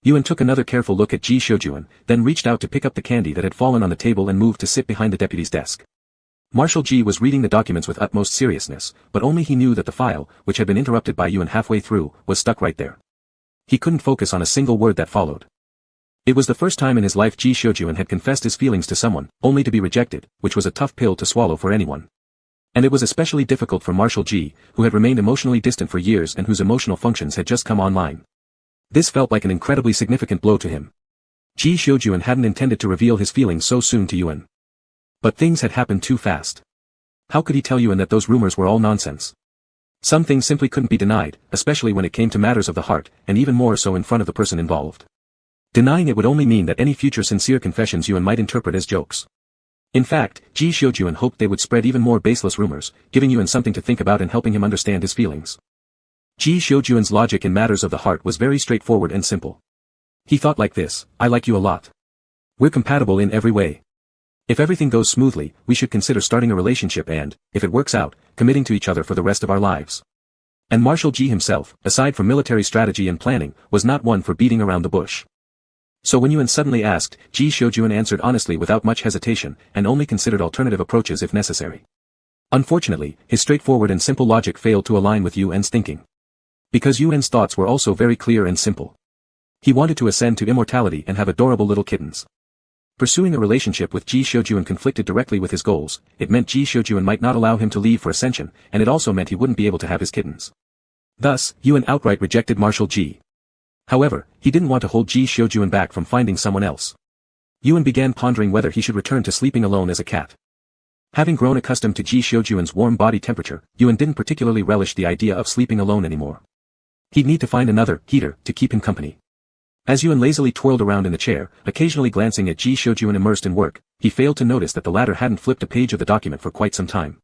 Yuan took another careful look at Ji Xiujuan, then reached out to pick up the candy that had fallen on the table and moved to sit behind the deputy's desk. Marshal Ji was reading the documents with utmost seriousness, but only he knew that the file, which had been interrupted by Yuan halfway through, was stuck right there. He couldn't focus on a single word that followed. It was the first time in his life Ji Xiujuan had confessed his feelings to someone, only to be rejected, which was a tough pill to swallow for anyone. And it was especially difficult for Marshal G, who had remained emotionally distant for years and whose emotional functions had just come online. This felt like an incredibly significant blow to him. Ji Xiujuan hadn't intended to reveal his feelings so soon to Yuan. But things had happened too fast. How could he tell Yuan that those rumors were all nonsense? Some things simply couldn't be denied, especially when it came to matters of the heart, and even more so in front of the person involved. Denying it would only mean that any future sincere confessions Yuan might interpret as jokes. In fact, Ji Xiujuan hoped they would spread even more baseless rumors, giving Yuan something to think about and helping him understand his feelings. Ji Xiujuan's logic in matters of the heart was very straightforward and simple. He thought like this: I like you a lot. We're compatible in every way. If everything goes smoothly, we should consider starting a relationship and, if it works out, committing to each other for the rest of our lives. And Marshal Ji himself, aside from military strategy and planning, was not one for beating around the bush. So when Yuan suddenly asked, Ji Xiujuan answered honestly without much hesitation, and only considered alternative approaches if necessary. Unfortunately, his straightforward and simple logic failed to align with Yuan's thinking. Because Yuan's thoughts were also very clear and simple. He wanted to ascend to immortality and have adorable little kittens. Pursuing a relationship with Ji Xiujuan conflicted directly with his goals. It meant Ji Xiujuan might not allow him to leave for ascension, and it also meant he wouldn't be able to have his kittens. Thus, Yuan outright rejected Marshal Ji. However, he didn't want to hold Ji Xiujuan back from finding someone else. Yuan began pondering whether he should return to sleeping alone as a cat. Having grown accustomed to Ji Xiujuan's warm body temperature, Yuan didn't particularly relish the idea of sleeping alone anymore. He'd need to find another heater to keep him company. As Yuan lazily twirled around in the chair, occasionally glancing at Ji Xiujuan immersed in work, he failed to notice that the latter hadn't flipped a page of the document for quite some time.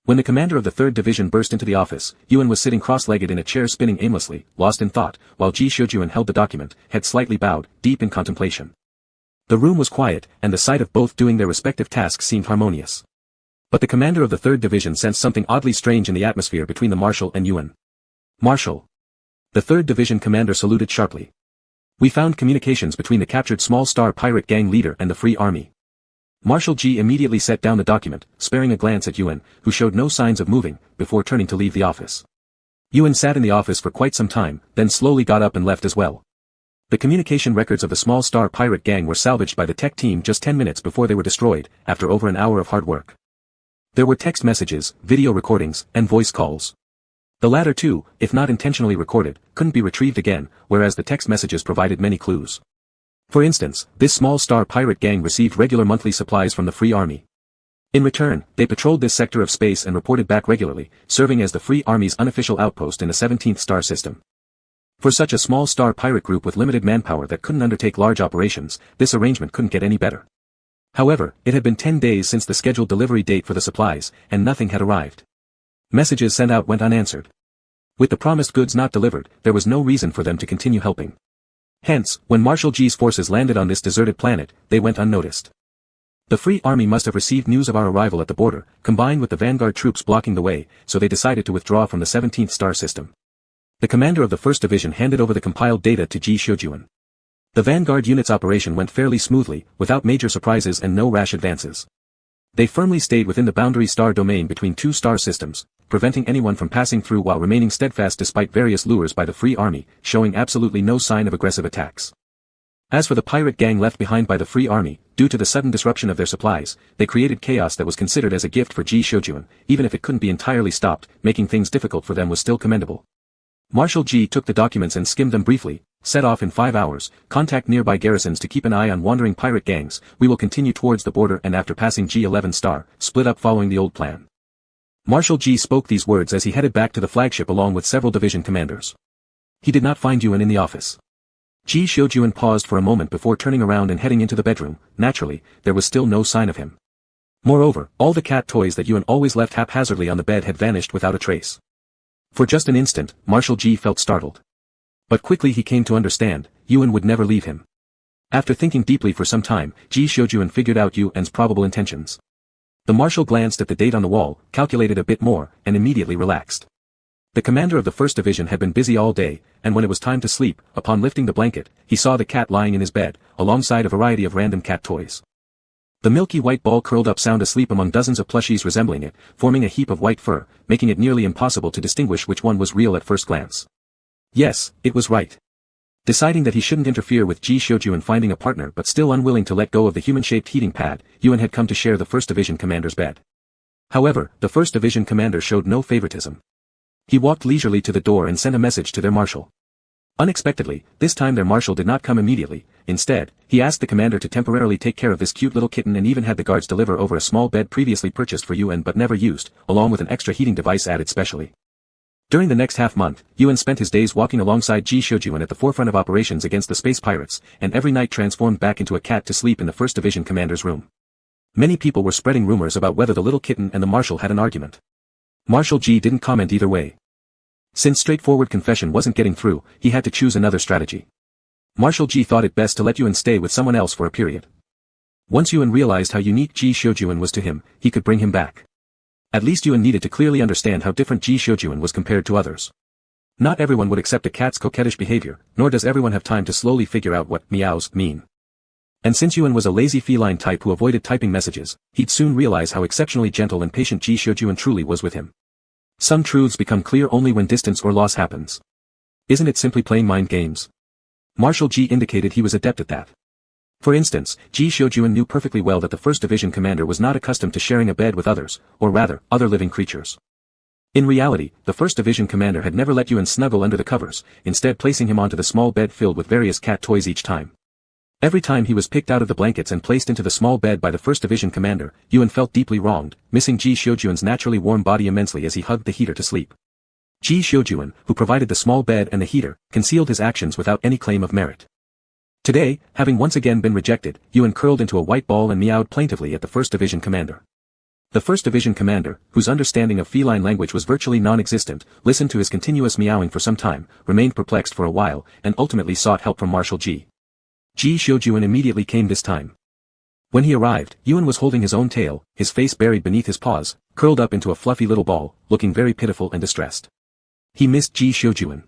When the commander of the 3rd Division burst into the office, Yuan was sitting cross-legged in a chair spinning aimlessly, lost in thought, while Ji Xiujuan held the document, head slightly bowed, deep in contemplation. The room was quiet, and the sight of both doing their respective tasks seemed harmonious. But the commander of the 3rd Division sensed something oddly strange in the atmosphere between the Marshal and Yuan. Marshal. The 3rd Division commander saluted sharply. We found communications between the captured small star pirate gang leader and the Free Army. Marshal Ji immediately set down the document, sparing a glance at Yuan, who showed no signs of moving, before turning to leave the office. Yuan sat in the office for quite some time, then slowly got up and left as well. The communication records of the small star pirate gang were salvaged by the tech team just 10 minutes before they were destroyed, after over an hour of hard work. There were text messages, video recordings, and voice calls. The latter too, if not intentionally recorded, couldn't be retrieved again, whereas the text messages provided many clues. For instance, this small star pirate gang received regular monthly supplies from the Free Army. In return, they patrolled this sector of space and reported back regularly, serving as the Free Army's unofficial outpost in the 17th star system. For such a small star pirate group with limited manpower that couldn't undertake large operations, this arrangement couldn't get any better. However, it had been 10 days since the scheduled delivery date for the supplies, and nothing had arrived. Messages sent out went unanswered. With the promised goods not delivered, there was no reason for them to continue helping. Hence, when Marshal Ji's forces landed on this deserted planet, they went unnoticed. The Free Army must have received news of our arrival at the border, combined with the vanguard troops blocking the way, so they decided to withdraw from the 17th star system. The commander of the 1st Division handed over the compiled data to Ji Xiujuan. The vanguard unit's operation went fairly smoothly, without major surprises and no rash advances. They firmly stayed within the boundary star domain between 2 star systems, preventing anyone from passing through while remaining steadfast despite various lures by the Free Army, showing absolutely no sign of aggressive attacks. As for the pirate gang left behind by the Free Army, due to the sudden disruption of their supplies, they created chaos that was considered as a gift for Ji Xiujuan, even if it couldn't be entirely stopped, making things difficult for them was still commendable. Marshal Ji took the documents and skimmed them briefly, set off in 5 hours, contact nearby garrisons to keep an eye on wandering pirate gangs. We will continue towards the border and after passing G11 star, split up following the old plan. Marshal Ji spoke these words as he headed back to the flagship along with several division commanders. He did not find Yuan in the office. Ji Xiujuan paused for a moment before turning around and heading into the bedroom. Naturally, there was still no sign of him. Moreover, all the cat toys that Yuan always left haphazardly on the bed had vanished without a trace. For just an instant, Marshal Ji felt startled. But quickly he came to understand, Yuan would never leave him. After thinking deeply for some time, Ji Xiujuan figured out Yuan's probable intentions. The marshal glanced at the date on the wall, calculated a bit more, and immediately relaxed. The commander of the 1st Division had been busy all day, and when it was time to sleep, upon lifting the blanket, he saw the cat lying in his bed, alongside a variety of random cat toys. The milky white ball curled up sound asleep among dozens of plushies resembling it, forming a heap of white fur, making it nearly impossible to distinguish which one was real at first glance. Yes, it was right. Deciding that he shouldn't interfere with Ji Xiujuan finding a partner but still unwilling to let go of the human-shaped heating pad, Yuan had come to share the 1st Division commander's bed. However, the 1st Division commander showed no favoritism. He walked leisurely to the door and sent a message to their marshal. Unexpectedly, this time their marshal did not come immediately. Instead, he asked the commander to temporarily take care of this cute little kitten and even had the guards deliver over a small bed previously purchased for Yuan but never used, along with an extra heating device added specially. During the next half-month, Yuan spent his days walking alongside Ji Shoujuan at the forefront of operations against the space pirates, and every night transformed back into a cat to sleep in the 1st Division commander's room. Many people were spreading rumors about whether the little kitten and the marshal had an argument. Marshal Ji didn't comment either way. Since straightforward confession wasn't getting through, he had to choose another strategy. Marshal Ji thought it best to let Yuan stay with someone else for a period. Once Yuan realized how unique Ji Shoujuan was to him, he could bring him back. At least Yuan needed to clearly understand how different Ji Shoujuan was compared to others. Not everyone would accept a cat's coquettish behavior, nor does everyone have time to slowly figure out what meows mean. And since Yuan was a lazy feline type who avoided typing messages, he'd soon realize how exceptionally gentle and patient Ji Shoujuan truly was with him. Some truths become clear only when distance or loss happens. Isn't it simply playing mind games? Marshal Ji indicated he was adept at that. For instance, Ji Shoujuan knew perfectly well that the 1st Division commander was not accustomed to sharing a bed with others, or rather, other living creatures. In reality, the 1st Division commander had never let Yuan snuggle under the covers, instead placing him onto the small bed filled with various cat toys each time. Every time he was picked out of the blankets and placed into the small bed by the 1st Division commander, Yuan felt deeply wronged, missing Ji Shoujuan's naturally warm body immensely as he hugged the heater to sleep. Ji Shoujuan, who provided the small bed and the heater, concealed his actions without any claim of merit. Today, having once again been rejected, Yuan curled into a white ball and meowed plaintively at the 1st Division commander. The 1st Division commander, whose understanding of feline language was virtually non-existent, listened to his continuous meowing for some time, remained perplexed for a while, and ultimately sought help from Marshal Ji. Ji Shoujuan immediately came this time. When he arrived, Yuan was holding his own tail, his face buried beneath his paws, curled up into a fluffy little ball, looking very pitiful and distressed. He missed Ji Shoujuan.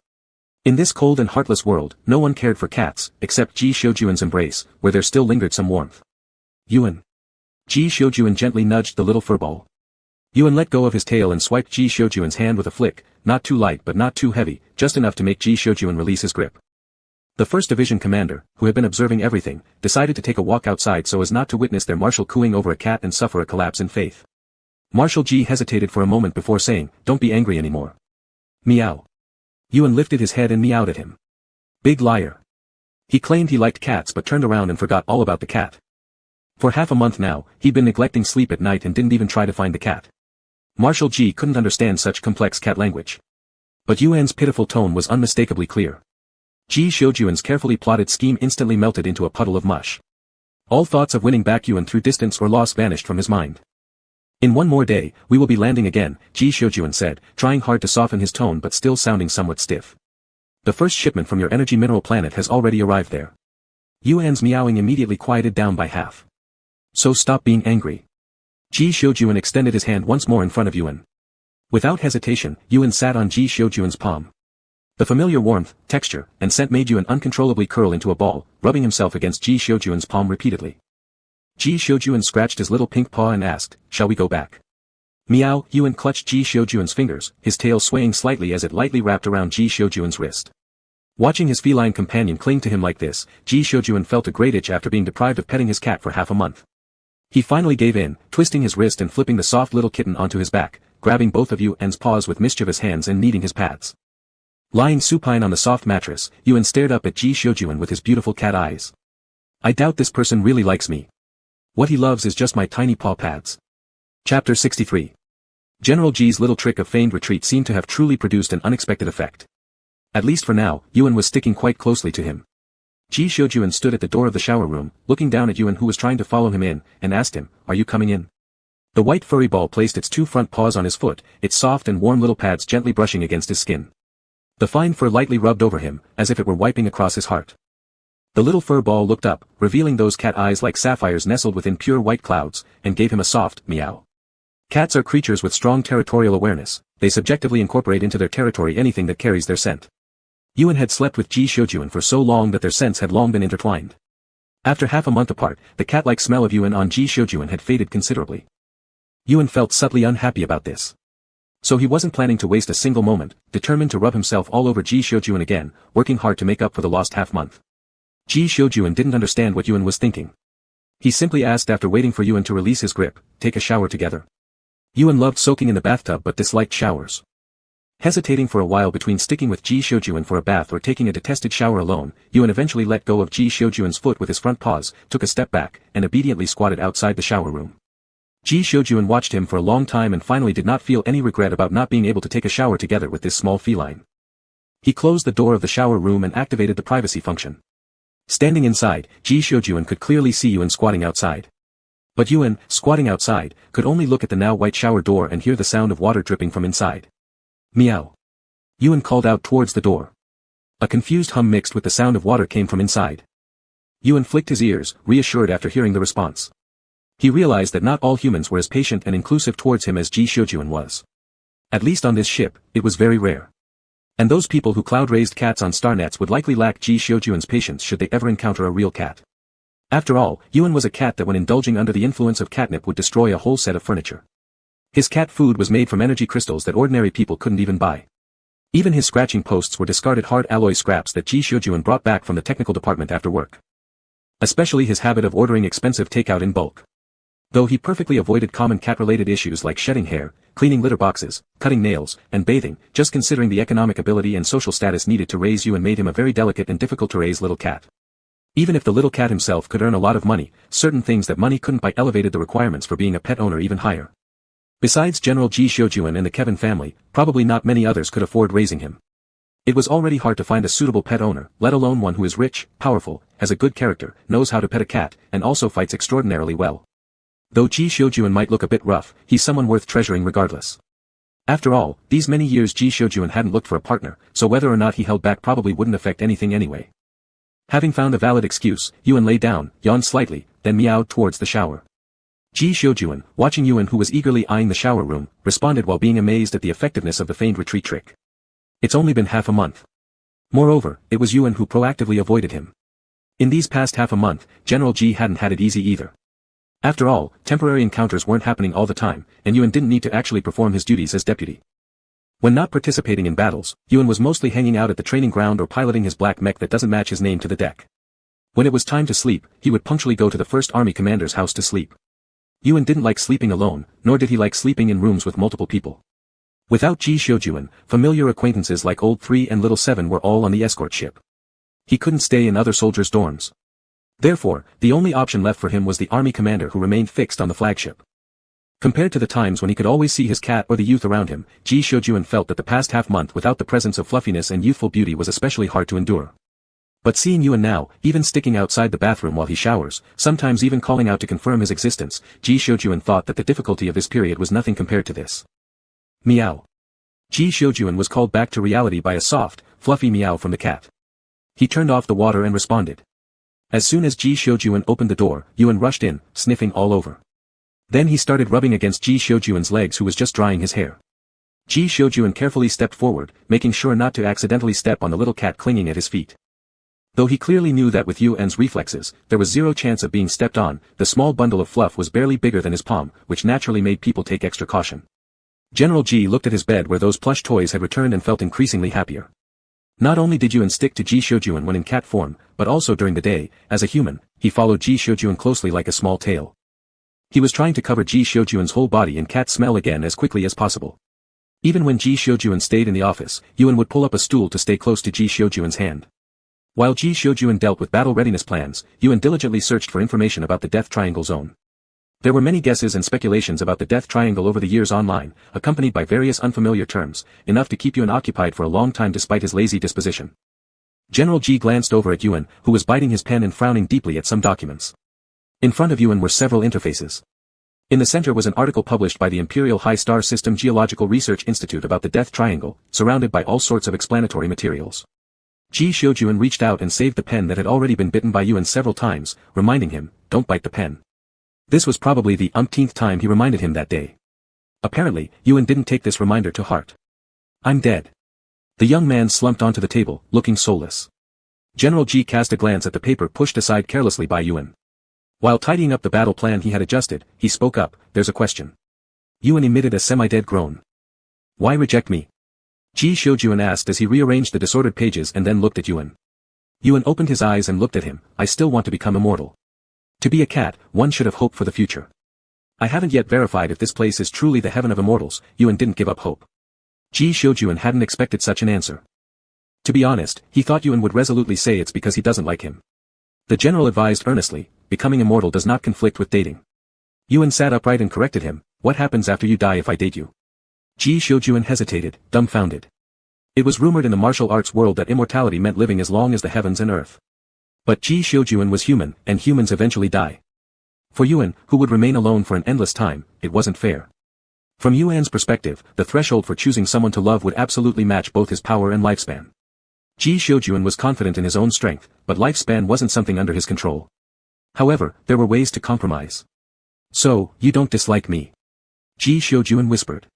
In this cold and heartless world, no one cared for cats, except Ji Shoujuan's embrace, where there still lingered some warmth. Yuan. Ji Shoujuan gently nudged the little furball. Yuan let go of his tail and swiped Ji Shoujuan's hand with a flick, not too light but not too heavy, just enough to make Ji Shoujuan release his grip. The 1st Division commander, who had been observing everything, decided to take a walk outside so as not to witness their marshal cooing over a cat and suffer a collapse in faith. Marshal Ji hesitated for a moment before saying, "Don't be angry anymore." Meow. Yuan lifted his head and meowed at him. Big liar. He claimed he liked cats but turned around and forgot all about the cat. For half a month now, he'd been neglecting sleep at night and didn't even try to find the cat. Marshal Ji couldn't understand such complex cat language. But Yuan's pitiful tone was unmistakably clear. Ji Shoujuan's carefully plotted scheme instantly melted into a puddle of mush. All thoughts of winning back Yuan through distance or loss vanished from his mind. "In one more day, we will be landing again," Ji Shoujuan said, trying hard to soften his tone but still sounding somewhat stiff. "The first shipment from your energy mineral planet has already arrived there." Yuan's meowing immediately quieted down by half. "So stop being angry." Ji Shoujuan extended his hand once more in front of Yuan. Without hesitation, Yuan sat on Ji Shoujuan's palm. The familiar warmth, texture, and scent made Yuan uncontrollably curl into a ball, rubbing himself against Ji Shoujuan's palm repeatedly. Ji Shoujuan scratched his little pink paw and asked, "Shall we go back?" Meow. Yuan clutched Ji Shoujuan's fingers, his tail swaying slightly as it lightly wrapped around Ji Shoujuan's wrist. Watching his feline companion cling to him like this, Ji Shoujuan felt a great itch after being deprived of petting his cat for half a month. He finally gave in, twisting his wrist and flipping the soft little kitten onto his back, grabbing both of Yuan's paws with mischievous hands and kneading his pads. Lying supine on the soft mattress, Yuan stared up at Ji Shoujuan with his beautiful cat eyes. "I doubt this person really likes me. What he loves is just my tiny paw pads." Chapter 63. General Ji's little trick of feigned retreat seemed to have truly produced an unexpected effect. At least for now, Yuan was sticking quite closely to him. Ji Shoujuan stood at the door of the shower room, looking down at Yuan who was trying to follow him in, and asked him, "Are you coming in?" The white furry ball placed its two front paws on his foot, its soft and warm little pads gently brushing against his skin. The fine fur lightly rubbed over him, as if it were wiping across his heart. The little fur ball looked up, revealing those cat eyes like sapphires nestled within pure white clouds, and gave him a soft meow. Cats are creatures with strong territorial awareness. They subjectively incorporate into their territory anything that carries their scent. Yuan had slept with Ji Shoujuan for so long that their scents had long been intertwined. After half a month apart, the cat-like smell of Yuan on Ji Shoujuan had faded considerably. Yuan felt subtly unhappy about this. So he wasn't planning to waste a single moment, determined to rub himself all over Ji Shoujuan again, working hard to make up for the lost half-month. Ji Shoujuan didn't understand what Yuan was thinking. He simply asked after waiting for Yuan to release his grip, "Take a shower together." Yuan loved soaking in the bathtub but disliked showers. Hesitating for a while between sticking with Ji Xiujuan for a bath or taking a detested shower alone, Yuan eventually let go of Ji Xiujuan's foot with his front paws, took a step back, and obediently squatted outside the shower room. Ji Xiujuan watched him for a long time and finally did not feel any regret about not being able to take a shower together with this small feline. He closed the door of the shower room and activated the privacy function. Standing inside, Ji Xiujuan could clearly see Yuan squatting outside. But Yuan, squatting outside, could only look at the now white shower door and hear the sound of water dripping from inside. Meow. Yuan called out towards the door. A confused hum mixed with the sound of water came from inside. Yuan flicked his ears, reassured after hearing the response. He realized that not all humans were as patient and inclusive towards him as Ji Xiujuan was. At least on this ship, it was very rare. And those people who cloud-raised cats on star nets would likely lack Ji Xiujuan's patience should they ever encounter a real cat. After all, Yuan was a cat that when indulging under the influence of catnip would destroy a whole set of furniture. His cat food was made from energy crystals that ordinary people couldn't even buy. Even his scratching posts were discarded hard alloy scraps that Ji Xiujuan brought back from the technical department after work. Especially his habit of ordering expensive takeout in bulk. Though he perfectly avoided common cat-related issues like shedding hair, cleaning litter boxes, cutting nails, and bathing, just considering the economic ability and social status needed to raise Yuan made him a very delicate and difficult-to-raise little cat. Even if the little cat himself could earn a lot of money, certain things that money couldn't buy elevated the requirements for being a pet owner even higher. Besides General Ji Xiujuan and the Kevin family, probably not many others could afford raising him. It was already hard to find a suitable pet owner, let alone one who is rich, powerful, has a good character, knows how to pet a cat, and also fights extraordinarily well. Though Ji Xiujuan might look a bit rough, he's someone worth treasuring regardless. After all, these many years Ji Xiujuan hadn't looked for a partner, so whether or not he held back probably wouldn't affect anything anyway. Having found a valid excuse, Yuan lay down, yawned slightly, then meowed towards the shower. Ji Xiujuan, watching Yuan who was eagerly eyeing the shower room, responded while being amazed at the effectiveness of the feigned retreat trick. It's only been half a month. Moreover, it was Yuan who proactively avoided him. In these past half a month, General Ji hadn't had it easy either. After all, temporary encounters weren't happening all the time, and Yuan didn't need to actually perform his duties as deputy. When not participating in battles, Yuan was mostly hanging out at the training ground or piloting his black mech that doesn't match his name to the deck. When it was time to sleep, he would punctually go to the first army commander's house to sleep. Yuan didn't like sleeping alone, nor did he like sleeping in rooms with multiple people. Without Ji Xiujuan, familiar acquaintances like Old 3 and Little 7 were all on the escort ship. He couldn't stay in other soldiers' dorms. Therefore, the only option left for him was the army commander who remained fixed on the flagship. Compared to the times when he could always see his cat or the youth around him, Ji Xiujuan felt that the past half-month without the presence of fluffiness and youthful beauty was especially hard to endure. But seeing Yuan now, even sticking outside the bathroom while he showers, sometimes even calling out to confirm his existence, Ji Xiujuan thought that the difficulty of this period was nothing compared to this. Meow. Ji Xiujuan was called back to reality by a soft, fluffy meow from the cat. He turned off the water and responded. As soon as Ji Xiujuan opened the door, Yuan rushed in, sniffing all over. Then he started rubbing against Ji Xiujuan's legs who was just drying his hair. Ji Xiujuan carefully stepped forward, making sure not to accidentally step on the little cat clinging at his feet. Though he clearly knew that with Yuan's reflexes, there was zero chance of being stepped on, the small bundle of fluff was barely bigger than his palm, which naturally made people take extra caution. General Ji looked at his bed where those plush toys had returned and felt increasingly happier. Not only did Yuan stick to Ji Xiujuan when in cat form, but also during the day, as a human, he followed Ji Xiujuan closely like a small tail. He was trying to cover Ji Xiujuan's whole body in cat smell again as quickly as possible. Even when Ji Xiujuan stayed in the office, Yuan would pull up a stool to stay close to Ji Xiujuan's hand. While Ji Xiujuan dealt with battle readiness plans, Yuan diligently searched for information about the Death Triangle zone. There were many guesses and speculations about the Death Triangle over the years online, accompanied by various unfamiliar terms, enough to keep Yuan occupied for a long time despite his lazy disposition. General Ji glanced over at Yuan, who was biting his pen and frowning deeply at some documents. In front of Yuan were several interfaces. In the center was an article published by the Imperial High Star System Geological Research Institute about the Death Triangle, surrounded by all sorts of explanatory materials. Ji Xiujuan reached out and saved the pen that had already been bitten by Yuan several times, reminding him, "Don't bite the pen." This was probably the umpteenth time he reminded him that day. Apparently, Yuan didn't take this reminder to heart. "I'm dead." The young man slumped onto the table, looking soulless. General Ji cast a glance at the paper pushed aside carelessly by Yuan. While tidying up the battle plan he had adjusted, he spoke up, "There's a question." Yuan emitted a semi-dead groan. "Why reject me?" Ji Xiujuan asked as he rearranged the disordered pages and then looked at Yuan. Yuan opened his eyes and looked at him. "I still want to become immortal. To be a cat, one should have hope for the future. I haven't yet verified if this place is truly the heaven of immortals. Yuan didn't give up hope. Ji Xiujuan hadn't expected such an answer. To be honest, he thought Yuan would resolutely say it's because he doesn't like him. The general advised earnestly, becoming immortal does not conflict with dating. Yuan sat upright and corrected him, what happens after you die if I date you? Ji Xiujuan hesitated, dumbfounded. It was rumored in the martial arts world that immortality meant living as long as the heavens and earth. But Ji Xiujuan was human, and humans eventually die. For Yuan, who would remain alone for an endless time, it wasn't fair. From Yuan's perspective, the threshold for choosing someone to love would absolutely match both his power and lifespan. Ji Xiujuan was confident in his own strength, but lifespan wasn't something under his control. However, there were ways to compromise. So, you don't dislike me? Ji Xiujuan whispered.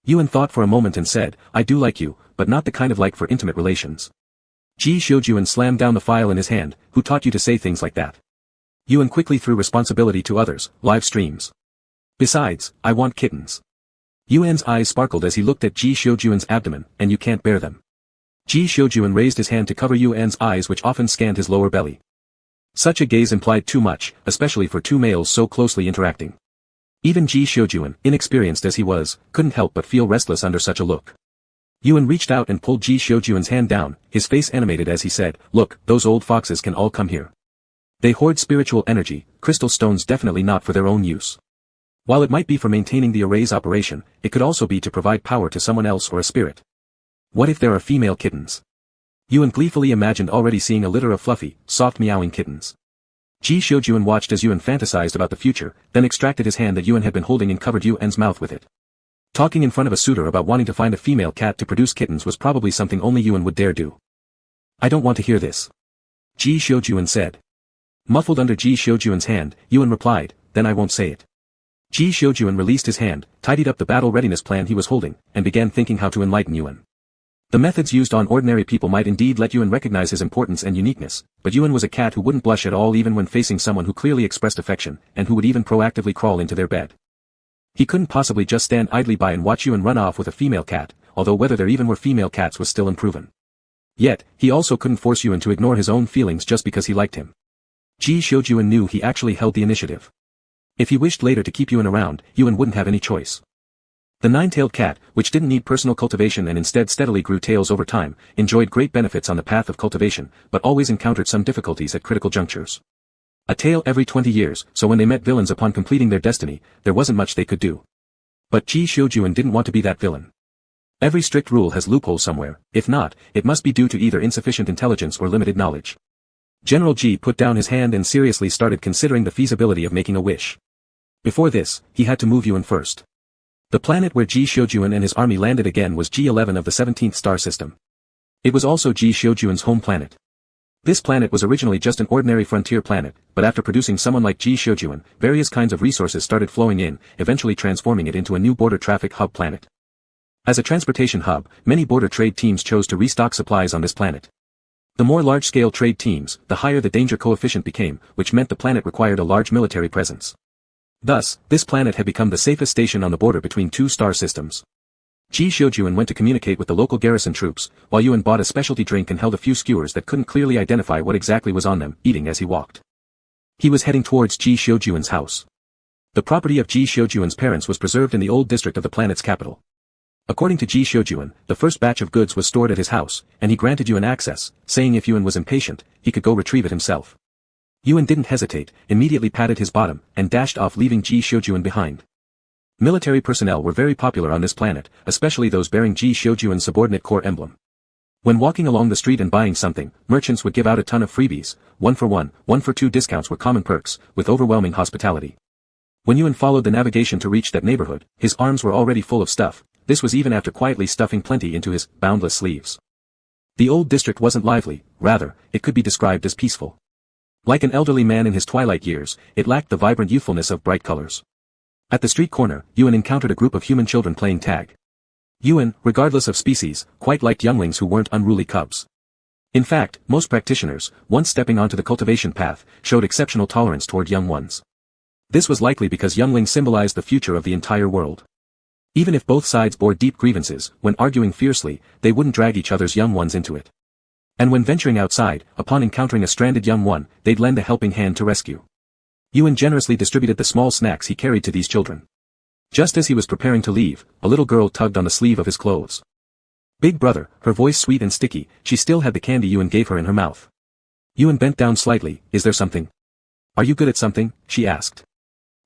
Yuan thought for a moment and said, I do like you, but not the kind of like for intimate relations. Ji Xiujuan slammed down the file in his hand, who taught you to say things like that? Yuan quickly threw responsibility to others, live streams. Besides, I want kittens. Yuan's eyes sparkled as he looked at Ji Xiujuan's abdomen, and you can't bear them. Ji Xiujuan raised his hand to cover Yuan's eyes which often scanned his lower belly. Such a gaze implied too much, especially for two males so closely interacting. Even Ji Xiujuan, inexperienced as he was, couldn't help but feel restless under such a look. Yuan reached out and pulled Ji Xiujuan's hand down, his face animated as he said, look, those old foxes can all come here. They hoard spiritual energy, crystal stones definitely not for their own use. While it might be for maintaining the array's operation, it could also be to provide power to someone else or a spirit. What if there are female kittens? Yuan gleefully imagined already seeing a litter of fluffy, soft meowing kittens. Ji Xiujuan watched as Yuan fantasized about the future, then extracted his hand that Yuan had been holding and covered Yuan's mouth with it. Talking in front of a suitor about wanting to find a female cat to produce kittens was probably something only Yuan would dare do. I don't want to hear this. Ji Xiujuan said. Muffled under Ji Xiujuan's hand, Yuan replied, then I won't say it. Ji Xiujuan released his hand, tidied up the battle readiness plan he was holding, and began thinking how to enlighten Yuan. The methods used on ordinary people might indeed let Yuan recognize his importance and uniqueness, but Yuan was a cat who wouldn't blush at all even when facing someone who clearly expressed affection, and who would even proactively crawl into their bed. He couldn't possibly just stand idly by and watch Yuan run off with a female cat, although whether there even were female cats was still unproven. Yet, he also couldn't force Yuan to ignore his own feelings just because he liked him. Ji Xiujuan knew he actually held the initiative. If he wished later to keep Yuan around, Yuan wouldn't have any choice. The nine-tailed cat, which didn't need personal cultivation and instead steadily grew tails over time, enjoyed great benefits on the path of cultivation, but always encountered some difficulties at critical junctures. A tail every 20 years, so when they met villains upon completing their destiny, there wasn't much they could do. But Ji Xiujuan didn't want to be that villain. Every strict rule has loopholes somewhere, if not, it must be due to either insufficient intelligence or limited knowledge. General Ji put down his hand and seriously started considering the feasibility of making a wish. Before this, he had to move Yuan first. The planet where Ji Xiujuan and his army landed again was G11 of the 17th star system. It was also Ji Xiujuan's home planet. This planet was originally just an ordinary frontier planet, but after producing someone like Ji Xiujuan, various kinds of resources started flowing in, eventually transforming it into a new border traffic hub planet. As a transportation hub, many border trade teams chose to restock supplies on this planet. The more large-scale trade teams, the higher the danger coefficient became, which meant the planet required a large military presence. Thus, this planet had become the safest station on the border between two star systems. Ji Xiujuan went to communicate with the local garrison troops, while Yuan bought a specialty drink and held a few skewers that couldn't clearly identify what exactly was on them, eating as he walked. He was heading towards Ji Xiujuan's house. The property of Ji Xiujuan's parents was preserved in the old district of the planet's capital. According to Ji Xiujuan, the first batch of goods was stored at his house, and he granted Yuan access, saying if Yuan was impatient, he could go retrieve it himself. Yuan didn't hesitate, immediately patted his bottom, and dashed off leaving Ji Xiujuan behind. Military personnel were very popular on this planet, especially those bearing Ji Xiujuan's subordinate corps emblem. When walking along the street and buying something, merchants would give out a ton of freebies, 1 for 1, 1 for 2 discounts were common perks, with overwhelming hospitality. When Yuan followed the navigation to reach that neighborhood, his arms were already full of stuff, this was even after quietly stuffing plenty into his boundless sleeves. The old district wasn't lively, rather, it could be described as peaceful. Like an elderly man in his twilight years, it lacked the vibrant youthfulness of bright colors. At the street corner, Yuan encountered a group of human children playing tag. Yuan, regardless of species, quite liked younglings who weren't unruly cubs. In fact, most practitioners, once stepping onto the cultivation path, showed exceptional tolerance toward young ones. This was likely because younglings symbolized the future of the entire world. Even if both sides bore deep grievances, when arguing fiercely, they wouldn't drag each other's young ones into it. And when venturing outside, upon encountering a stranded young one, they'd lend a helping hand to rescue. Yuan generously distributed the small snacks he carried to these children. Just as he was preparing to leave, a little girl tugged on the sleeve of his clothes. Big brother, her voice sweet and sticky, she still had the candy Yuan gave her in her mouth. Yuan bent down slightly. Is there something? Are you good at something? She asked.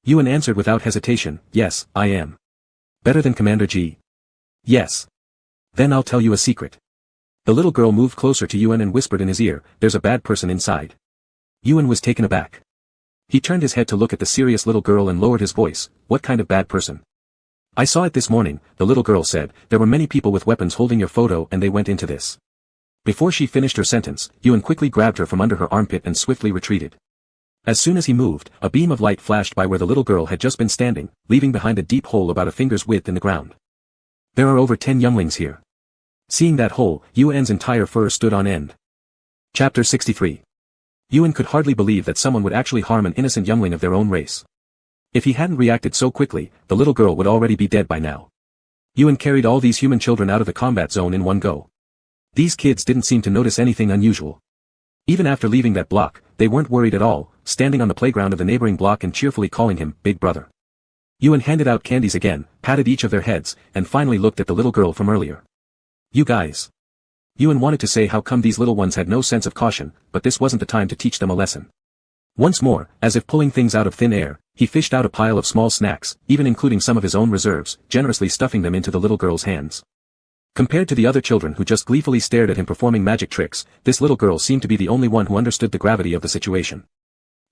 Yuan answered without hesitation, yes, I am. Better than Commander G? Yes. Then I'll tell you a secret. The little girl moved closer to Yuan and whispered in his ear, there's a bad person inside. Yuan was taken aback. He turned his head to look at the serious little girl and lowered his voice, what kind of bad person? I saw it this morning, the little girl said, there were many people with weapons holding your photo and they went into this. Before she finished her sentence, Yuan quickly grabbed her from under her armpit and swiftly retreated. As soon as he moved, a beam of light flashed by where the little girl had just been standing, leaving behind a deep hole about a finger's width in the ground. There are over 10 younglings here. Seeing that hole, Yuan's entire fur stood on end. Chapter 63. Yuan could hardly believe that someone would actually harm an innocent youngling of their own race. If he hadn't reacted so quickly, the little girl would already be dead by now. Yuan carried all these human children out of the combat zone in one go. These kids didn't seem to notice anything unusual. Even after leaving that block, they weren't worried at all, standing on the playground of the neighboring block and cheerfully calling him Big Brother. Yuan handed out candies again, patted each of their heads, and finally looked at the little girl from earlier. You guys. Yuan wanted to say how come these little ones had no sense of caution, but this wasn't the time to teach them a lesson. Once more, as if pulling things out of thin air, he fished out a pile of small snacks, even including some of his own reserves, generously stuffing them into the little girl's hands. Compared to the other children who just gleefully stared at him performing magic tricks, this little girl seemed to be the only one who understood the gravity of the situation.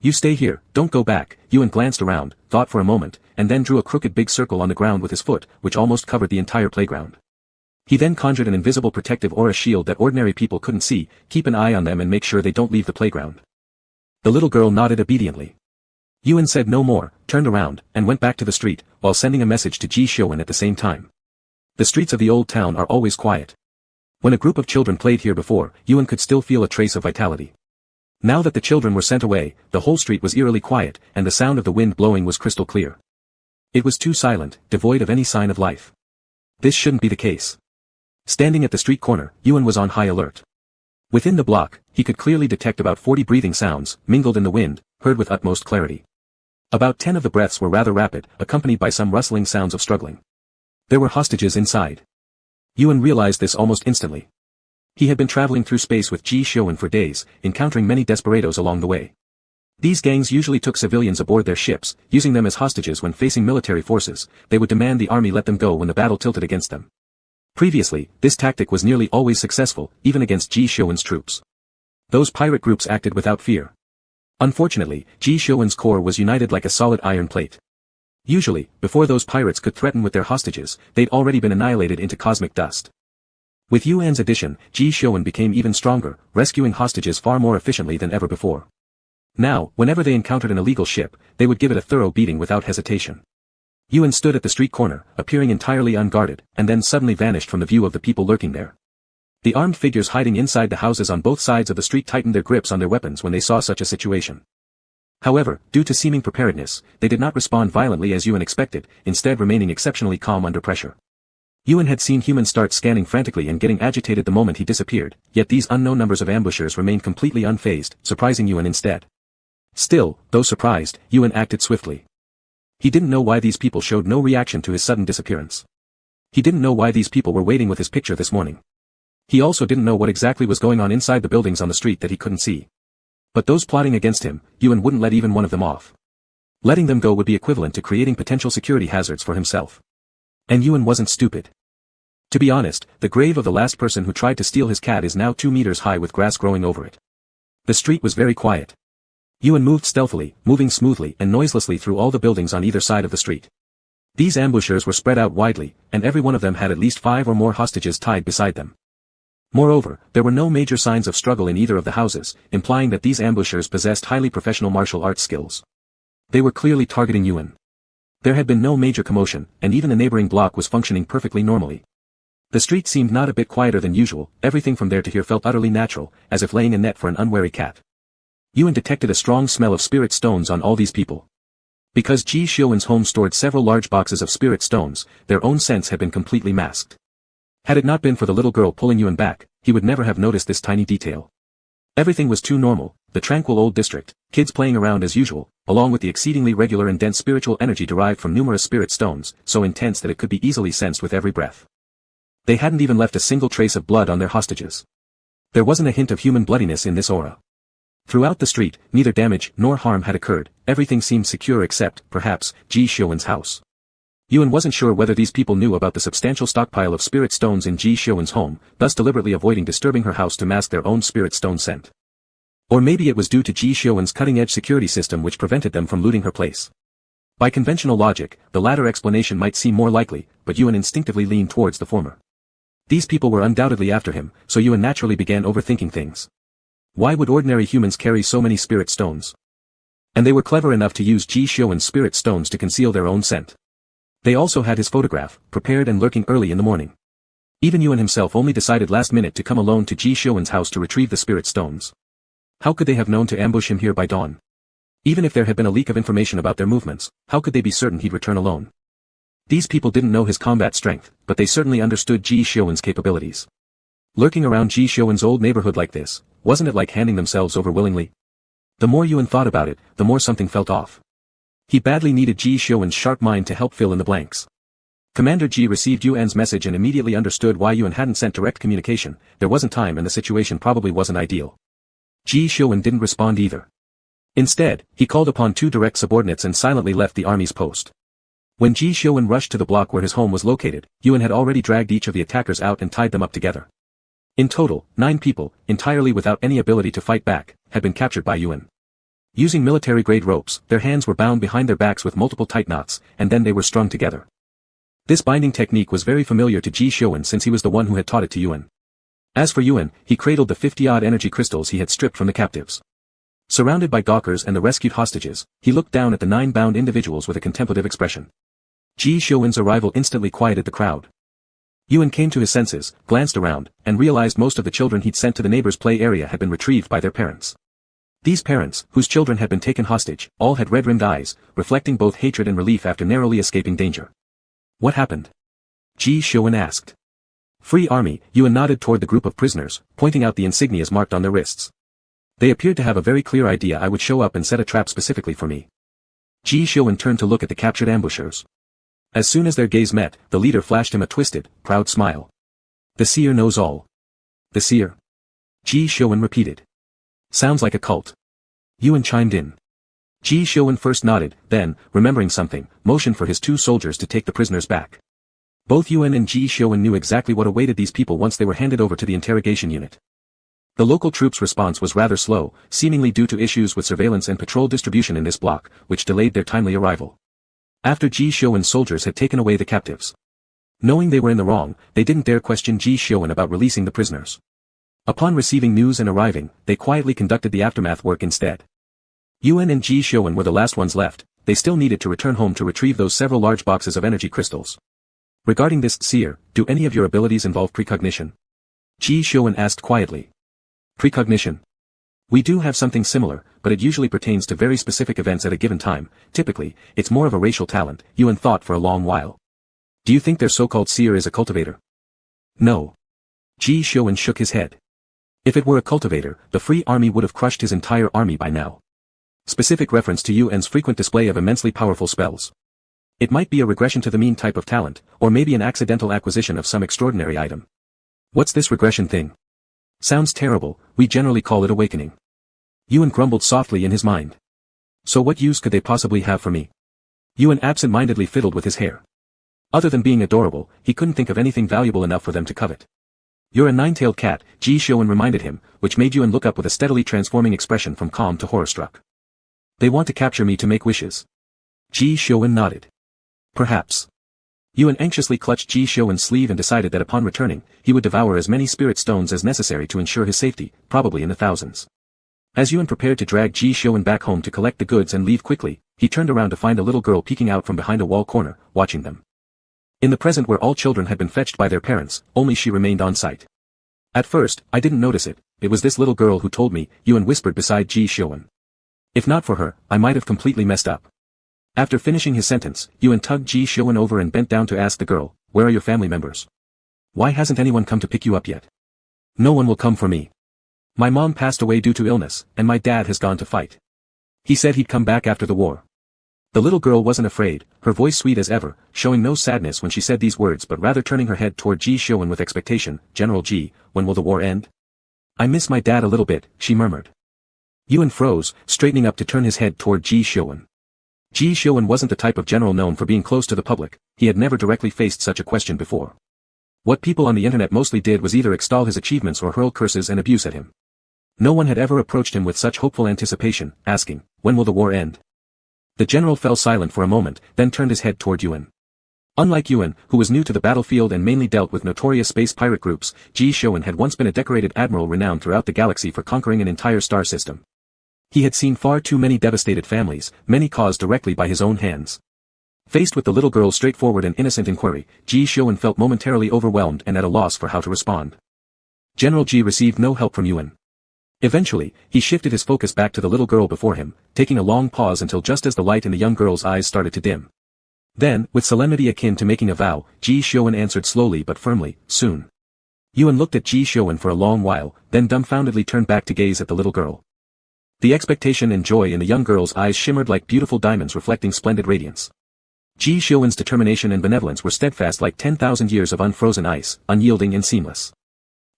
You stay here, don't go back. Yuan glanced around, thought for a moment, and then drew a crooked big circle on the ground with his foot, which almost covered the entire playground. He then conjured an invisible protective aura shield that ordinary people couldn't see, keep an eye on them and make sure they don't leave the playground. The little girl nodded obediently. Yuan said no more, turned around, and went back to the street, while sending a message to Ji Xiuan at the same time. The streets of the old town are always quiet. When a group of children played here before, Yuan could still feel a trace of vitality. Now that the children were sent away, the whole street was eerily quiet, and the sound of the wind blowing was crystal clear. It was too silent, devoid of any sign of life. This shouldn't be the case. Standing at the street corner, Yuan was on high alert. Within the block, he could clearly detect about 40 breathing sounds, mingled in the wind, heard with utmost clarity. About 10 of the breaths were rather rapid, accompanied by some rustling sounds of struggling. There were hostages inside. Yuan realized this almost instantly. He had been traveling through space with Ji Xiuan for days, encountering many desperados along the way. These gangs usually took civilians aboard their ships, using them as hostages when facing military forces. They would demand the army let them go when the battle tilted against them. Previously, this tactic was nearly always successful, even against Ji Xiuan's troops. Those pirate groups acted without fear. Unfortunately, Ji Xiuan's core was united like a solid iron plate. Usually, before those pirates could threaten with their hostages, they'd already been annihilated into cosmic dust. With Yuan's addition, Ji Xiuan became even stronger, rescuing hostages far more efficiently than ever before. Now, whenever they encountered an illegal ship, they would give it a thorough beating without hesitation. Yuan stood at the street corner, appearing entirely unguarded, and then suddenly vanished from the view of the people lurking there. The armed figures hiding inside the houses on both sides of the street tightened their grips on their weapons when they saw such a situation. However, due to seeming preparedness, they did not respond violently as Yuan expected, instead remaining exceptionally calm under pressure. Yuan had seen humans start scanning frantically and getting agitated the moment he disappeared, yet these unknown numbers of ambushers remained completely unfazed, surprising Yuan instead. Still, though surprised, Yuan acted swiftly. He didn't know why these people showed no reaction to his sudden disappearance. He didn't know why these people were waiting with his picture this morning. He also didn't know what exactly was going on inside the buildings on the street that he couldn't see. But those plotting against him, Yuan wouldn't let even one of them off. Letting them go would be equivalent to creating potential security hazards for himself. And Yuan wasn't stupid. To be honest, the grave of the last person who tried to steal his cat is now 2 meters high with grass growing over it. The street was very quiet. Yuan moved stealthily, moving smoothly and noiselessly through all the buildings on either side of the street. These ambushers were spread out widely, and every one of them had at least 5 or more hostages tied beside them. Moreover, there were no major signs of struggle in either of the houses, implying that these ambushers possessed highly professional martial arts skills. They were clearly targeting Yuan. There had been no major commotion, and even the neighboring block was functioning perfectly normally. The street seemed not a bit quieter than usual, everything from there to here felt utterly natural, as if laying a net for an unwary cat. Yuan detected a strong smell of spirit stones on all these people. Because Ji Xiuan's home stored several large boxes of spirit stones, their own scents had been completely masked. Had it not been for the little girl pulling Yuan back, he would never have noticed this tiny detail. Everything was too normal, the tranquil old district, kids playing around as usual, along with the exceedingly regular and dense spiritual energy derived from numerous spirit stones, so intense that it could be easily sensed with every breath. They hadn't even left a single trace of blood on their hostages. There wasn't a hint of human bloodiness in this aura. Throughout the street, neither damage nor harm had occurred, everything seemed secure except, perhaps, Ji Xiuwen's house. Yuan wasn't sure whether these people knew about the substantial stockpile of spirit stones in Ji Xiuwen's home, thus deliberately avoiding disturbing her house to mask their own spirit stone scent. Or maybe it was due to Ji Xiuwen's cutting-edge security system which prevented them from looting her place. By conventional logic, the latter explanation might seem more likely, but Yuan instinctively leaned towards the former. These people were undoubtedly after him, so Yuan naturally began overthinking things. Why would ordinary humans carry so many spirit stones? And they were clever enough to use Ji Xiuwen's spirit stones to conceal their own scent. They also had his photograph, prepared and lurking early in the morning. Even Yuan himself only decided last minute to come alone to Ji Xiuwen's house to retrieve the spirit stones. How could they have known to ambush him here by dawn? Even if there had been a leak of information about their movements, how could they be certain he'd return alone? These people didn't know his combat strength, but they certainly understood Ji Xiuwen's capabilities. Lurking around Ji Xiuwen's old neighborhood like this, wasn't it like handing themselves over willingly? The more Yuan thought about it, the more something felt off. He badly needed Ji Xiuwen's sharp mind to help fill in the blanks. Commander Ji received Yuan's message and immediately understood why Yuan hadn't sent direct communication. There wasn't time and the situation probably wasn't ideal. Ji Xiuwen didn't respond either. Instead, he called upon two direct subordinates and silently left the army's post. When Ji Xiuwen rushed to the block where his home was located, Yuan had already dragged each of the attackers out and tied them up together. In total, 9 people, entirely without any ability to fight back, had been captured by Yuan. Using military-grade ropes, their hands were bound behind their backs with multiple tight knots, and then they were strung together. This binding technique was very familiar to Ji Xiuwen since he was the one who had taught it to Yuan. As for Yuan, he cradled the 50-odd energy crystals he had stripped from the captives. Surrounded by gawkers and the rescued hostages, he looked down at the 9 bound individuals with a contemplative expression. Ji Xiuwen's arrival instantly quieted the crowd. Yuan came to his senses, glanced around, and realized most of the children he'd sent to the neighbor's play area had been retrieved by their parents. These parents, whose children had been taken hostage, all had red-rimmed eyes, reflecting both hatred and relief after narrowly escaping danger. What happened? Ji Xiuwen asked. Free Army, Yuan nodded toward the group of prisoners, pointing out the insignias marked on their wrists. They appeared to have a very clear idea I would show up and set a trap specifically for me. Ji Xiuwen turned to look at the captured ambushers. As soon as their gaze met, the leader flashed him a twisted, proud smile. The seer knows all. The seer? Ji Xiuwen repeated. Sounds like a cult. Yuan chimed in. Ji Xiuwen first nodded, then, remembering something, motioned for his 2 soldiers to take the prisoners back. Both Yuan and Ji Xiuwen knew exactly what awaited these people once they were handed over to the interrogation unit. The local troops' response was rather slow, seemingly due to issues with surveillance and patrol distribution in this block, which delayed their timely arrival. After Ji Xiuwen's soldiers had taken away the captives. Knowing they were in the wrong, they didn't dare question Ji Xiuwen about releasing the prisoners. Upon receiving news and arriving, they quietly conducted the aftermath work instead. Yuan and Ji Xiuwen were the last ones left, they still needed to return home to retrieve those several large boxes of energy crystals. Regarding this, seer, do any of your abilities involve precognition? Ji Xiuwen asked quietly. Precognition. We do have something similar, but it usually pertains to very specific events at a given time. Typically, it's more of a racial talent, Yuan thought for a long while. Do you think their so-called seer is a cultivator? No. Ji Xiuwen shook his head. If it were a cultivator, the Free Army would have crushed his entire army by now. Specific reference to Yuan's frequent display of immensely powerful spells. It might be a regression to the mean type of talent, or maybe an accidental acquisition of some extraordinary item. What's this regression thing? Sounds terrible, we generally call it awakening. Yuan grumbled softly in his mind. So what use could they possibly have for me? Yuan absent-mindedly fiddled with his hair. Other than being adorable, he couldn't think of anything valuable enough for them to covet. You're a 9-tailed cat, Ji Xiuwen reminded him, which made Yuan look up with a steadily transforming expression from calm to horror-struck. They want to capture me to make wishes. Ji Xiuwen nodded. Perhaps. Yuan anxiously clutched Ji Xiuwen's sleeve and decided that upon returning, he would devour as many spirit stones as necessary to ensure his safety, probably in the thousands. As Yuan prepared to drag Ji Xiuwen back home to collect the goods and leave quickly, he turned around to find a little girl peeking out from behind a wall corner, watching them. In the present where all children had been fetched by their parents, only she remained on site. At first, I didn't notice it, it was this little girl who told me, Yuan whispered beside Ji Xiuwen. If not for her, I might have completely messed up. After finishing his sentence, Yuan tugged Ji Xiuwen over and bent down to ask the girl, where are your family members? Why hasn't anyone come to pick you up yet? No one will come for me. My mom passed away due to illness, and my dad has gone to fight. He said he'd come back after the war. The little girl wasn't afraid, her voice sweet as ever, showing no sadness when she said these words but rather turning her head toward Ji Shiowen with expectation. General Ji, when will the war end? I miss my dad a little bit, she murmured. Yuan froze, straightening up to turn his head toward Ji Shiowen. Ji Shiowen wasn't the type of general known for being close to the public, he had never directly faced such a question before. What people on the internet mostly did was either extol his achievements or hurl curses and abuse at him. No one had ever approached him with such hopeful anticipation, asking, when will the war end? The general fell silent for a moment, then turned his head toward Yuan. Unlike Yuan, who was new to the battlefield and mainly dealt with notorious space pirate groups, Ji Shiowen had once been a decorated admiral renowned throughout the galaxy for conquering an entire star system. He had seen far too many devastated families, many caused directly by his own hands. Faced with the little girl's straightforward and innocent inquiry, Ji Shiowen felt momentarily overwhelmed and at a loss for how to respond. General Ji received no help from Yuan. Eventually, he shifted his focus back to the little girl before him, taking a long pause until just as the light in the young girl's eyes started to dim. Then, with solemnity akin to making a vow, Ji Shiowen answered slowly but firmly, soon. Yuan looked at Ji Shiowen for a long while, then dumbfoundedly turned back to gaze at the little girl. The expectation and joy in the young girl's eyes shimmered like beautiful diamonds reflecting splendid radiance. Ji Shiowen's determination and benevolence were steadfast like 10,000 years of unfrozen ice, unyielding and seamless.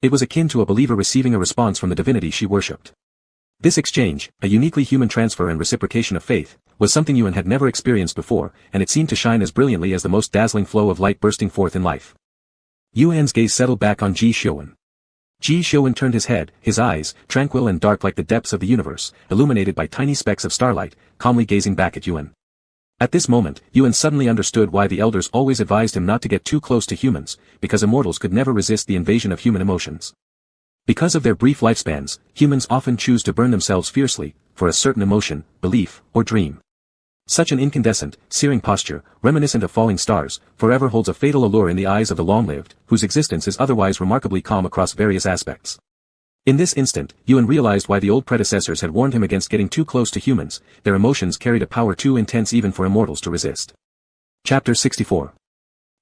It was akin to a believer receiving a response from the divinity she worshipped. This exchange, a uniquely human transfer and reciprocation of faith, was something Yuan had never experienced before, and it seemed to shine as brilliantly as the most dazzling flow of light bursting forth in life. Yuan's gaze settled back on Ji Shiowen. Ji Shiowen turned his head, his eyes, tranquil and dark like the depths of the universe, illuminated by tiny specks of starlight, calmly gazing back at Yuan. At this moment, Yuan suddenly understood why the elders always advised him not to get too close to humans, because immortals could never resist the invasion of human emotions. Because of their brief lifespans, humans often choose to burn themselves fiercely, for a certain emotion, belief, or dream. Such an incandescent, searing posture, reminiscent of falling stars, forever holds a fatal allure in the eyes of the long-lived, whose existence is otherwise remarkably calm across various aspects. In this instant, Yuan realized why the old predecessors had warned him against getting too close to humans, their emotions carried a power too intense even for immortals to resist. Chapter 64.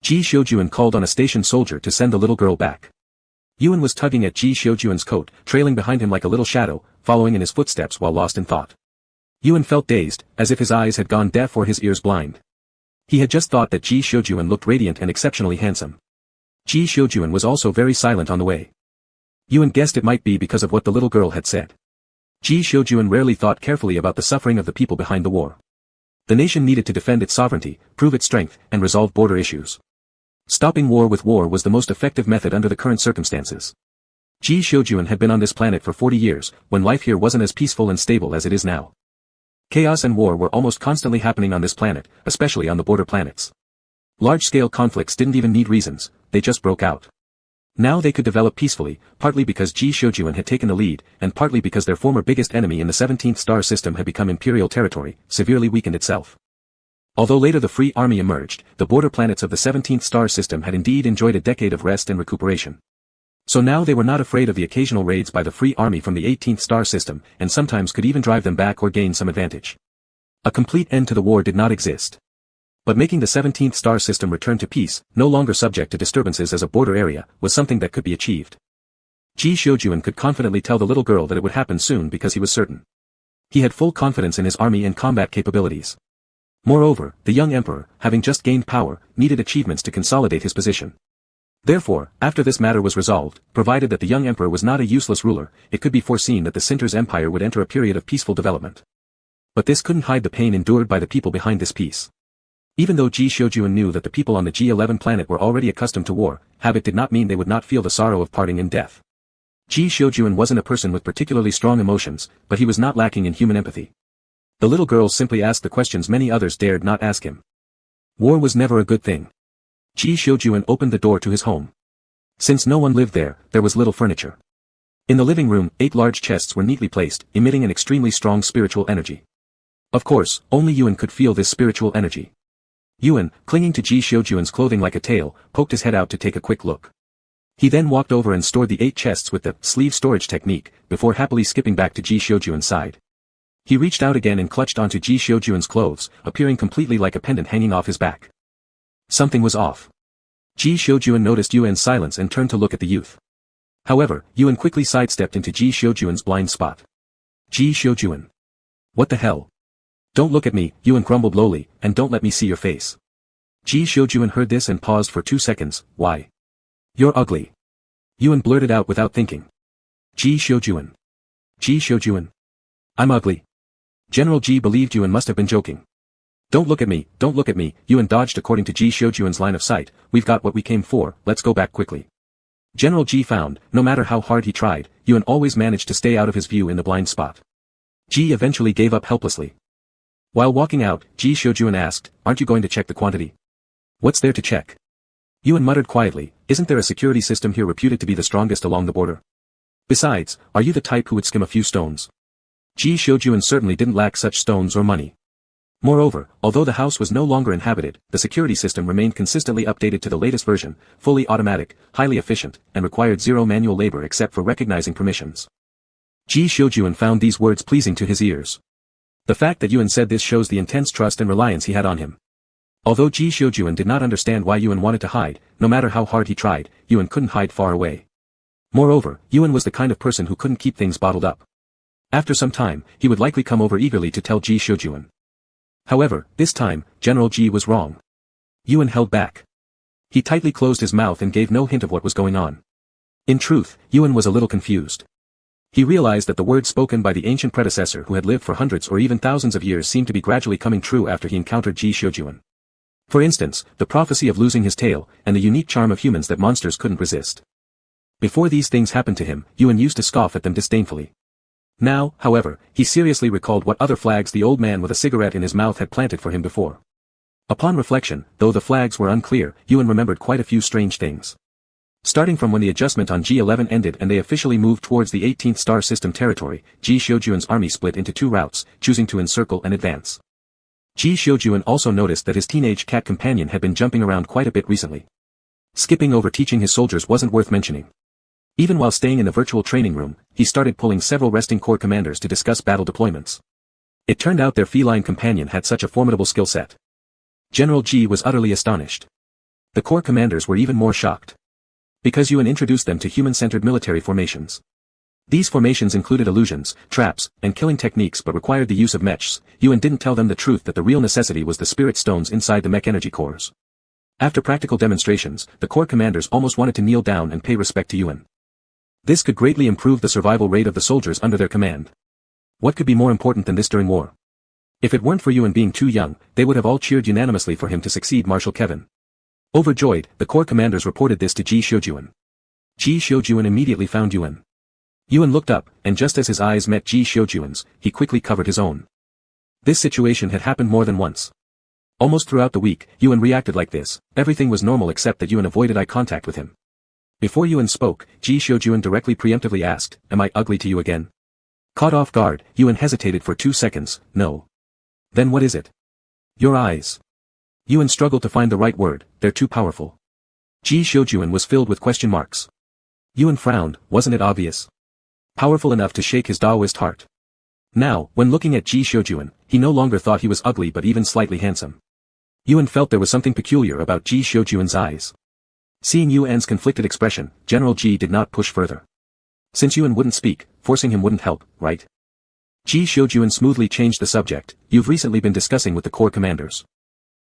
Ji Shiojuan called on a station soldier to send the little girl back. Yuan was tugging at Ji Shiojuan's coat, trailing behind him like a little shadow, following in his footsteps while lost in thought. Yuan felt dazed, as if his eyes had gone deaf or his ears blind. He had just thought that Ji Shiojuan looked radiant and exceptionally handsome. Ji Shiojuan was also very silent on the way. Yuan guessed it might be because of what the little girl had said. Ji Shiojuan rarely thought carefully about the suffering of the people behind the war. The nation needed to defend its sovereignty, prove its strength, and resolve border issues. Stopping war with war was the most effective method under the current circumstances. Ji Shiojuan had been on this planet for 40 years, when life here wasn't as peaceful and stable as it is now. Chaos and war were almost constantly happening on this planet, especially on the border planets. Large-scale conflicts didn't even need reasons, they just broke out. Now they could develop peacefully, partly because Ji Shiojuan had taken the lead, and partly because their former biggest enemy in the 17th star system had become Imperial territory, severely weakened itself. Although later the Free Army emerged, the border planets of the 17th star system had indeed enjoyed a decade of rest and recuperation. So now they were not afraid of the occasional raids by the Free Army from the 18th star system, and sometimes could even drive them back or gain some advantage. A complete end to the war did not exist. But making the 17th star system return to peace, no longer subject to disturbances as a border area, was something that could be achieved. Ji Shiojuan could confidently tell the little girl that it would happen soon because he was certain. He had full confidence in his army and combat capabilities. Moreover, the young emperor, having just gained power, needed achievements to consolidate his position. Therefore, after this matter was resolved, provided that the young emperor was not a useless ruler, it could be foreseen that the Sinter's empire would enter a period of peaceful development. But this couldn't hide the pain endured by the people behind this peace. Even though Ji Shiojuan knew that the people on the G11 planet were already accustomed to war, habit did not mean they would not feel the sorrow of parting and death. Ji Shiojuan wasn't a person with particularly strong emotions, but he was not lacking in human empathy. The little girl simply asked the questions many others dared not ask him. War was never a good thing. Ji Shiojuan opened the door to his home. Since no one lived there, there was little furniture. In the living room, 8 large chests were neatly placed, emitting an extremely strong spiritual energy. Of course, only Yuan could feel this spiritual energy. Yuan, clinging to Ji Shiojuan's clothing like a tail, poked his head out to take a quick look. He then walked over and stored the 8 chests with the sleeve storage technique, before happily skipping back to Ji Shiojuan's side. He reached out again and clutched onto Ji Shiojuan's clothes, appearing completely like a pendant hanging off his back. Something was off. Ji Shiojuan noticed Yuan's silence and turned to look at the youth. However, Yuan quickly sidestepped into Ji Xiujuan's blind spot. Ji Xiujuan. What the hell? Don't look at me, Yuan grumbled lowly, and don't let me see your face. Ji Xiujuan heard this and paused for 2 seconds. Why? You're ugly. Yuan blurted out without thinking. Ji Xiujuan. Ji Xiujuan. I'm ugly. General Ji believed Yuan must have been joking. Don't look at me, Yuan dodged according to Ji Xiujuan's line of sight. We've got what we came for, let's go back quickly. General Ji found, no matter how hard he tried, Yuan always managed to stay out of his view in the blind spot. Ji eventually gave up helplessly. While walking out, Ji Xiujuan asked, aren't you going to check the quantity? What's there to check? Yuan muttered quietly, isn't there a security system here reputed to be the strongest along the border? Besides, are you the type who would skim a few stones? Ji Xiujuan certainly didn't lack such stones or money. Moreover, although the house was no longer inhabited, the security system remained consistently updated to the latest version, fully automatic, highly efficient, and required zero manual labor except for recognizing permissions. Ji Xiujuan found these words pleasing to his ears. The fact that Yuan said this shows the intense trust and reliance he had on him. Although Ji Xiujuan did not understand why Yuan wanted to hide, no matter how hard he tried, Yuan couldn't hide far away. Moreover, Yuan was the kind of person who couldn't keep things bottled up. After some time, he would likely come over eagerly to tell Ji Xiujuan. However, this time, General Ji was wrong. Yuan held back. He tightly closed his mouth and gave no hint of what was going on. In truth, Yuan was a little confused. He realized that the words spoken by the ancient predecessor who had lived for hundreds or even thousands of years seemed to be gradually coming true after he encountered Ji Xiujuan. For instance, the prophecy of losing his tail, and the unique charm of humans that monsters couldn't resist. Before these things happened to him, Yuan used to scoff at them disdainfully. Now, however, he seriously recalled what other flags the old man with a cigarette in his mouth had planted for him before. Upon reflection, though the flags were unclear, Yuan remembered quite a few strange things. Starting from when the adjustment on G11 ended and they officially moved towards the 18th star system territory, Ji Xiujuan's army split into 2 routes, choosing to encircle and advance. Ji Xiujuan also noticed that his teenage cat companion had been jumping around quite a bit recently. Skipping over teaching his soldiers wasn't worth mentioning. Even while staying in the virtual training room, he started pulling several resting corps commanders to discuss battle deployments. It turned out their feline companion had such a formidable skill set. General Ji was utterly astonished. The corps commanders were even more shocked. Because Yuan introduced them to human-centered military formations. These formations included illusions, traps, and killing techniques but required the use of mechs. Yuan didn't tell them the truth that the real necessity was the spirit stones inside the mech energy cores. After practical demonstrations, the corps commanders almost wanted to kneel down and pay respect to Yuan. This could greatly improve the survival rate of the soldiers under their command. What could be more important than this during war? If it weren't for Yuan being too young, they would have all cheered unanimously for him to succeed Marshal Kevin. Overjoyed, the corps commanders reported this to Ji Xiujuan. Ji Xiujuan immediately found Yuan. Yuan looked up, and just as his eyes met Ji Xiujuan's, he quickly covered his own. This situation had happened more than once. Almost throughout the week, Yuan reacted like this. Everything was normal except that Yuan avoided eye contact with him. Before Yuan spoke, Ji Xiujuan directly preemptively asked, am I ugly to you again? Caught off guard, Yuan hesitated for 2 seconds. No. Then what is it? Your eyes. Yuan struggled to find the right word, they're too powerful. Ji Xiujuan was filled with question marks. Yuan frowned, wasn't it obvious? Powerful enough to shake his Taoist heart. Now, when looking at Ji Xiujuan, he no longer thought he was ugly but even slightly handsome. Yuan felt there was something peculiar about Ji Xiujuan's eyes. Seeing Yuan's conflicted expression, General Ji did not push further. Since Yuan wouldn't speak, forcing him wouldn't help, right? Ji Xiujuan smoothly changed the subject. You've recently been discussing with the corps commanders.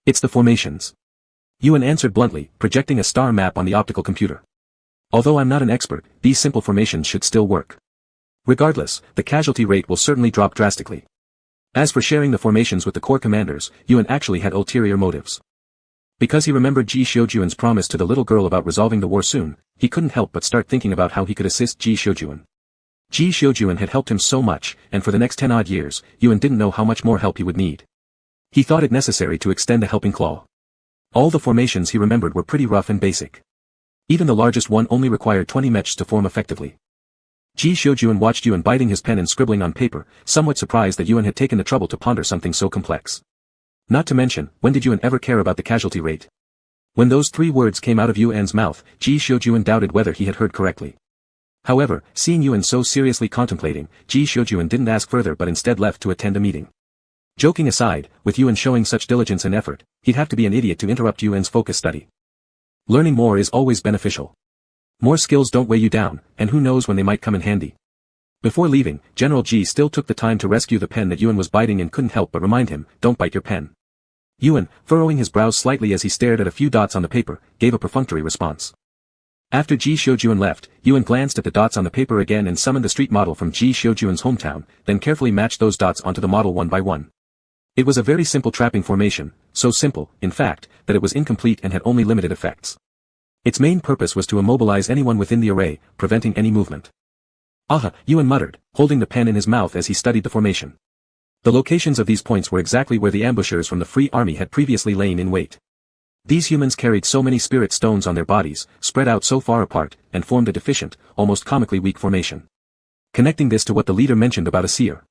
It's the formations. Yuan answered bluntly, projecting a star map on the optical computer. Although I'm not an expert, these simple formations should still work. Regardless, the casualty rate will certainly drop drastically. As for sharing the formations with the corps commanders, Yuan actually had ulterior motives. Because he remembered Ji Xiujuan's promise to the little girl about resolving the war soon, he couldn't help but start thinking about how he could assist Ji Xiujuan. Ji Xiujuan had helped him so much, and for the next 10-odd years, Yuan didn't know how much more help he would need. He thought it necessary to extend a helping claw. All the formations he remembered were pretty rough and basic. Even the largest one only required 20 mechs to form effectively. Ji Xiujuan watched Yuan biting his pen and scribbling on paper, somewhat surprised that Yuan had taken the trouble to ponder something so complex. Not to mention, when did Yuan ever care about the casualty rate? When those 3 words came out of Yuan's mouth, Ji Xiujuan doubted whether he had heard correctly. However, seeing Yuan so seriously contemplating, Ji Xiujuan didn't ask further but instead left to attend a meeting. Joking aside, with Yuan showing such diligence and effort, he'd have to be an idiot to interrupt Yuan's focus study. Learning more is always beneficial. More skills don't weigh you down, and who knows when they might come in handy. Before leaving, General G still took the time to rescue the pen that Yuan was biting and couldn't help but remind him, "Don't bite your pen." Yuan, furrowing his brows slightly as he stared at a few dots on the paper, gave a perfunctory response. After Ji Xiujuan left, Yuan glanced at the dots on the paper again and summoned the street model from Ji Xiujuan's hometown, then carefully matched those dots onto the model one by one. It was a very simple trapping formation, so simple, in fact, that it was incomplete and had only limited effects. Its main purpose was to immobilize anyone within the array, preventing any movement. "Aha," Yuan muttered, holding the pen in his mouth as he studied the formation. The locations of these points were exactly where the ambushers from the Free Army had previously lain in wait. These humans carried so many spirit stones on their bodies, spread out so far apart, and formed a deficient, almost comically weak formation. Connecting this to what the leader mentioned about a seer,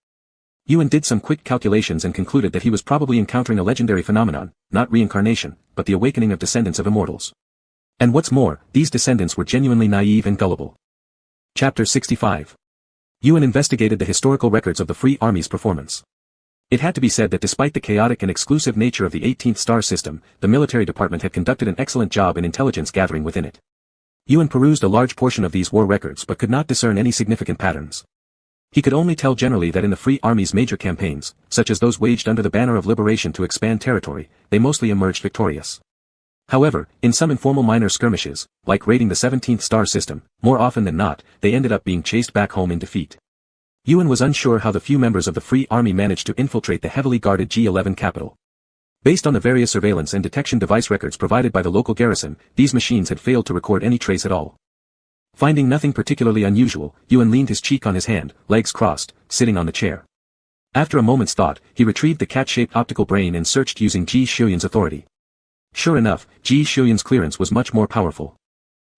Yuan did some quick calculations and concluded that he was probably encountering a legendary phenomenon, not reincarnation, but the awakening of descendants of immortals. And what's more, these descendants were genuinely naive and gullible. Chapter 65. Yuan investigated the historical records of the Free Army's performance. It had to be said that despite the chaotic and exclusive nature of the 18th star system, the military department had conducted an excellent job in intelligence gathering within it. Yuan perused a large portion of these war records but could not discern any significant patterns. He could only tell generally that in the Free Army's major campaigns, such as those waged under the banner of liberation to expand territory, they mostly emerged victorious. However, in some informal minor skirmishes, like raiding the 17th star system, more often than not, they ended up being chased back home in defeat. Yuan was unsure how the few members of the Free Army managed to infiltrate the heavily guarded G11 capital. Based on the various surveillance and detection device records provided by the local garrison, these machines had failed to record any trace at all. Finding nothing particularly unusual, Yuan leaned his cheek on his hand, legs crossed, sitting on the chair. After a moment's thought, he retrieved the cat-shaped optical brain and searched using Ji Xiuyun's authority. Sure enough, Ji Xiuyun's clearance was much more powerful.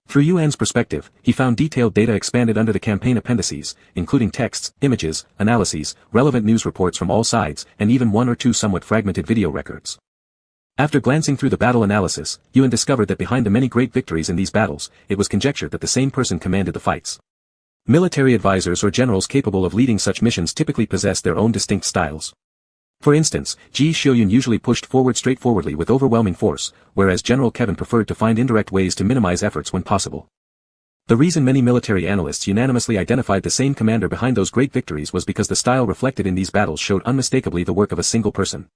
Through Yuan's perspective, he found detailed data expanded under the campaign appendices, including texts, images, analyses, relevant news reports from all sides, and even one or two somewhat fragmented video records. After glancing through the battle analysis, Yuan discovered that behind the many great victories in these battles, it was conjectured that the same person commanded the fights. Military advisors or generals capable of leading such missions typically possess their own distinct styles. For instance, Ji Xiuyun usually pushed forward straightforwardly with overwhelming force, whereas General Kevin preferred to find indirect ways to minimize efforts when possible. The reason many military analysts unanimously identified the same commander behind those great victories was because the style reflected in these battles showed unmistakably the work of a single person.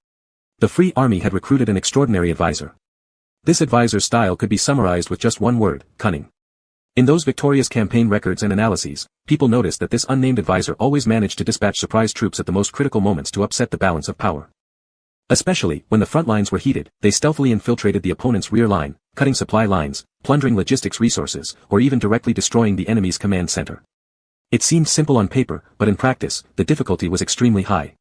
The Free Army had recruited an extraordinary advisor. This advisor's style could be summarized with just one word: cunning. In those victorious campaign records and analyses, people noticed that this unnamed advisor always managed to dispatch surprise troops at the most critical moments to upset the balance of power. Especially, when the front lines were heated, they stealthily infiltrated the opponent's rear line, cutting supply lines, plundering logistics resources, or even directly destroying the enemy's command center. It seemed simple on paper, but in practice, the difficulty was extremely high.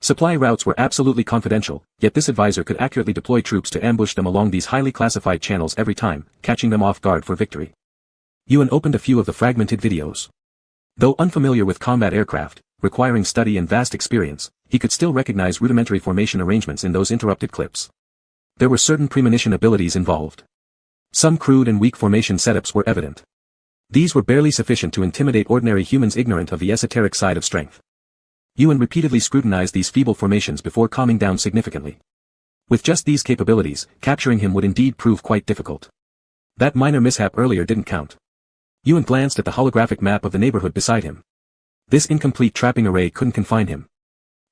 Supply routes were absolutely confidential, yet this advisor could accurately deploy troops to ambush them along these highly classified channels every time, catching them off guard for victory. Yuan opened a few of the fragmented videos. Though unfamiliar with combat aircraft, requiring study and vast experience, he could still recognize rudimentary formation arrangements in those interrupted clips. There were certain premonition abilities involved. Some crude and weak formation setups were evident. These were barely sufficient to intimidate ordinary humans ignorant of the esoteric side of strength. Yuan repeatedly scrutinized these feeble formations before calming down significantly. With just these capabilities, capturing him would indeed prove quite difficult. That minor mishap earlier didn't count. Yuan glanced at the holographic map of the neighborhood beside him. This incomplete trapping array couldn't confine him.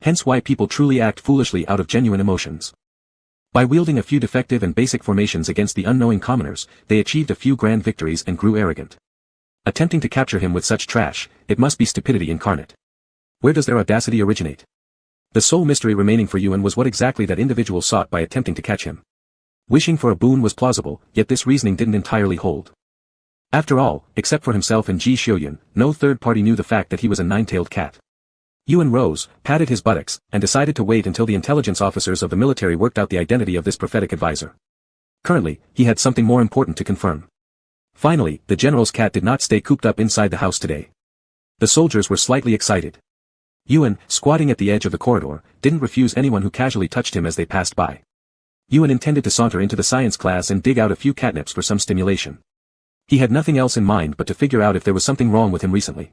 Hence why people truly act foolishly out of genuine emotions. By wielding a few defective and basic formations against the unknowing commoners, they achieved a few grand victories and grew arrogant. Attempting to capture him with such trash, it must be stupidity incarnate. Where does their audacity originate? The sole mystery remaining for Yuan was what exactly that individual sought by attempting to catch him. Wishing for a boon was plausible, yet this reasoning didn't entirely hold. After all, except for himself and Ji Xiuyun, no third party knew the fact that he was a nine-tailed cat. Yuan rose, patted his buttocks, and decided to wait until the intelligence officers of the military worked out the identity of this prophetic advisor. Currently, he had something more important to confirm. Finally, the general's cat did not stay cooped up inside the house today. The soldiers were slightly excited. Yuan, squatting at the edge of the corridor, didn't refuse anyone who casually touched him as they passed by. Yuan intended to saunter into the science class and dig out a few catnips for some stimulation. He had nothing else in mind but to figure out if there was something wrong with him recently.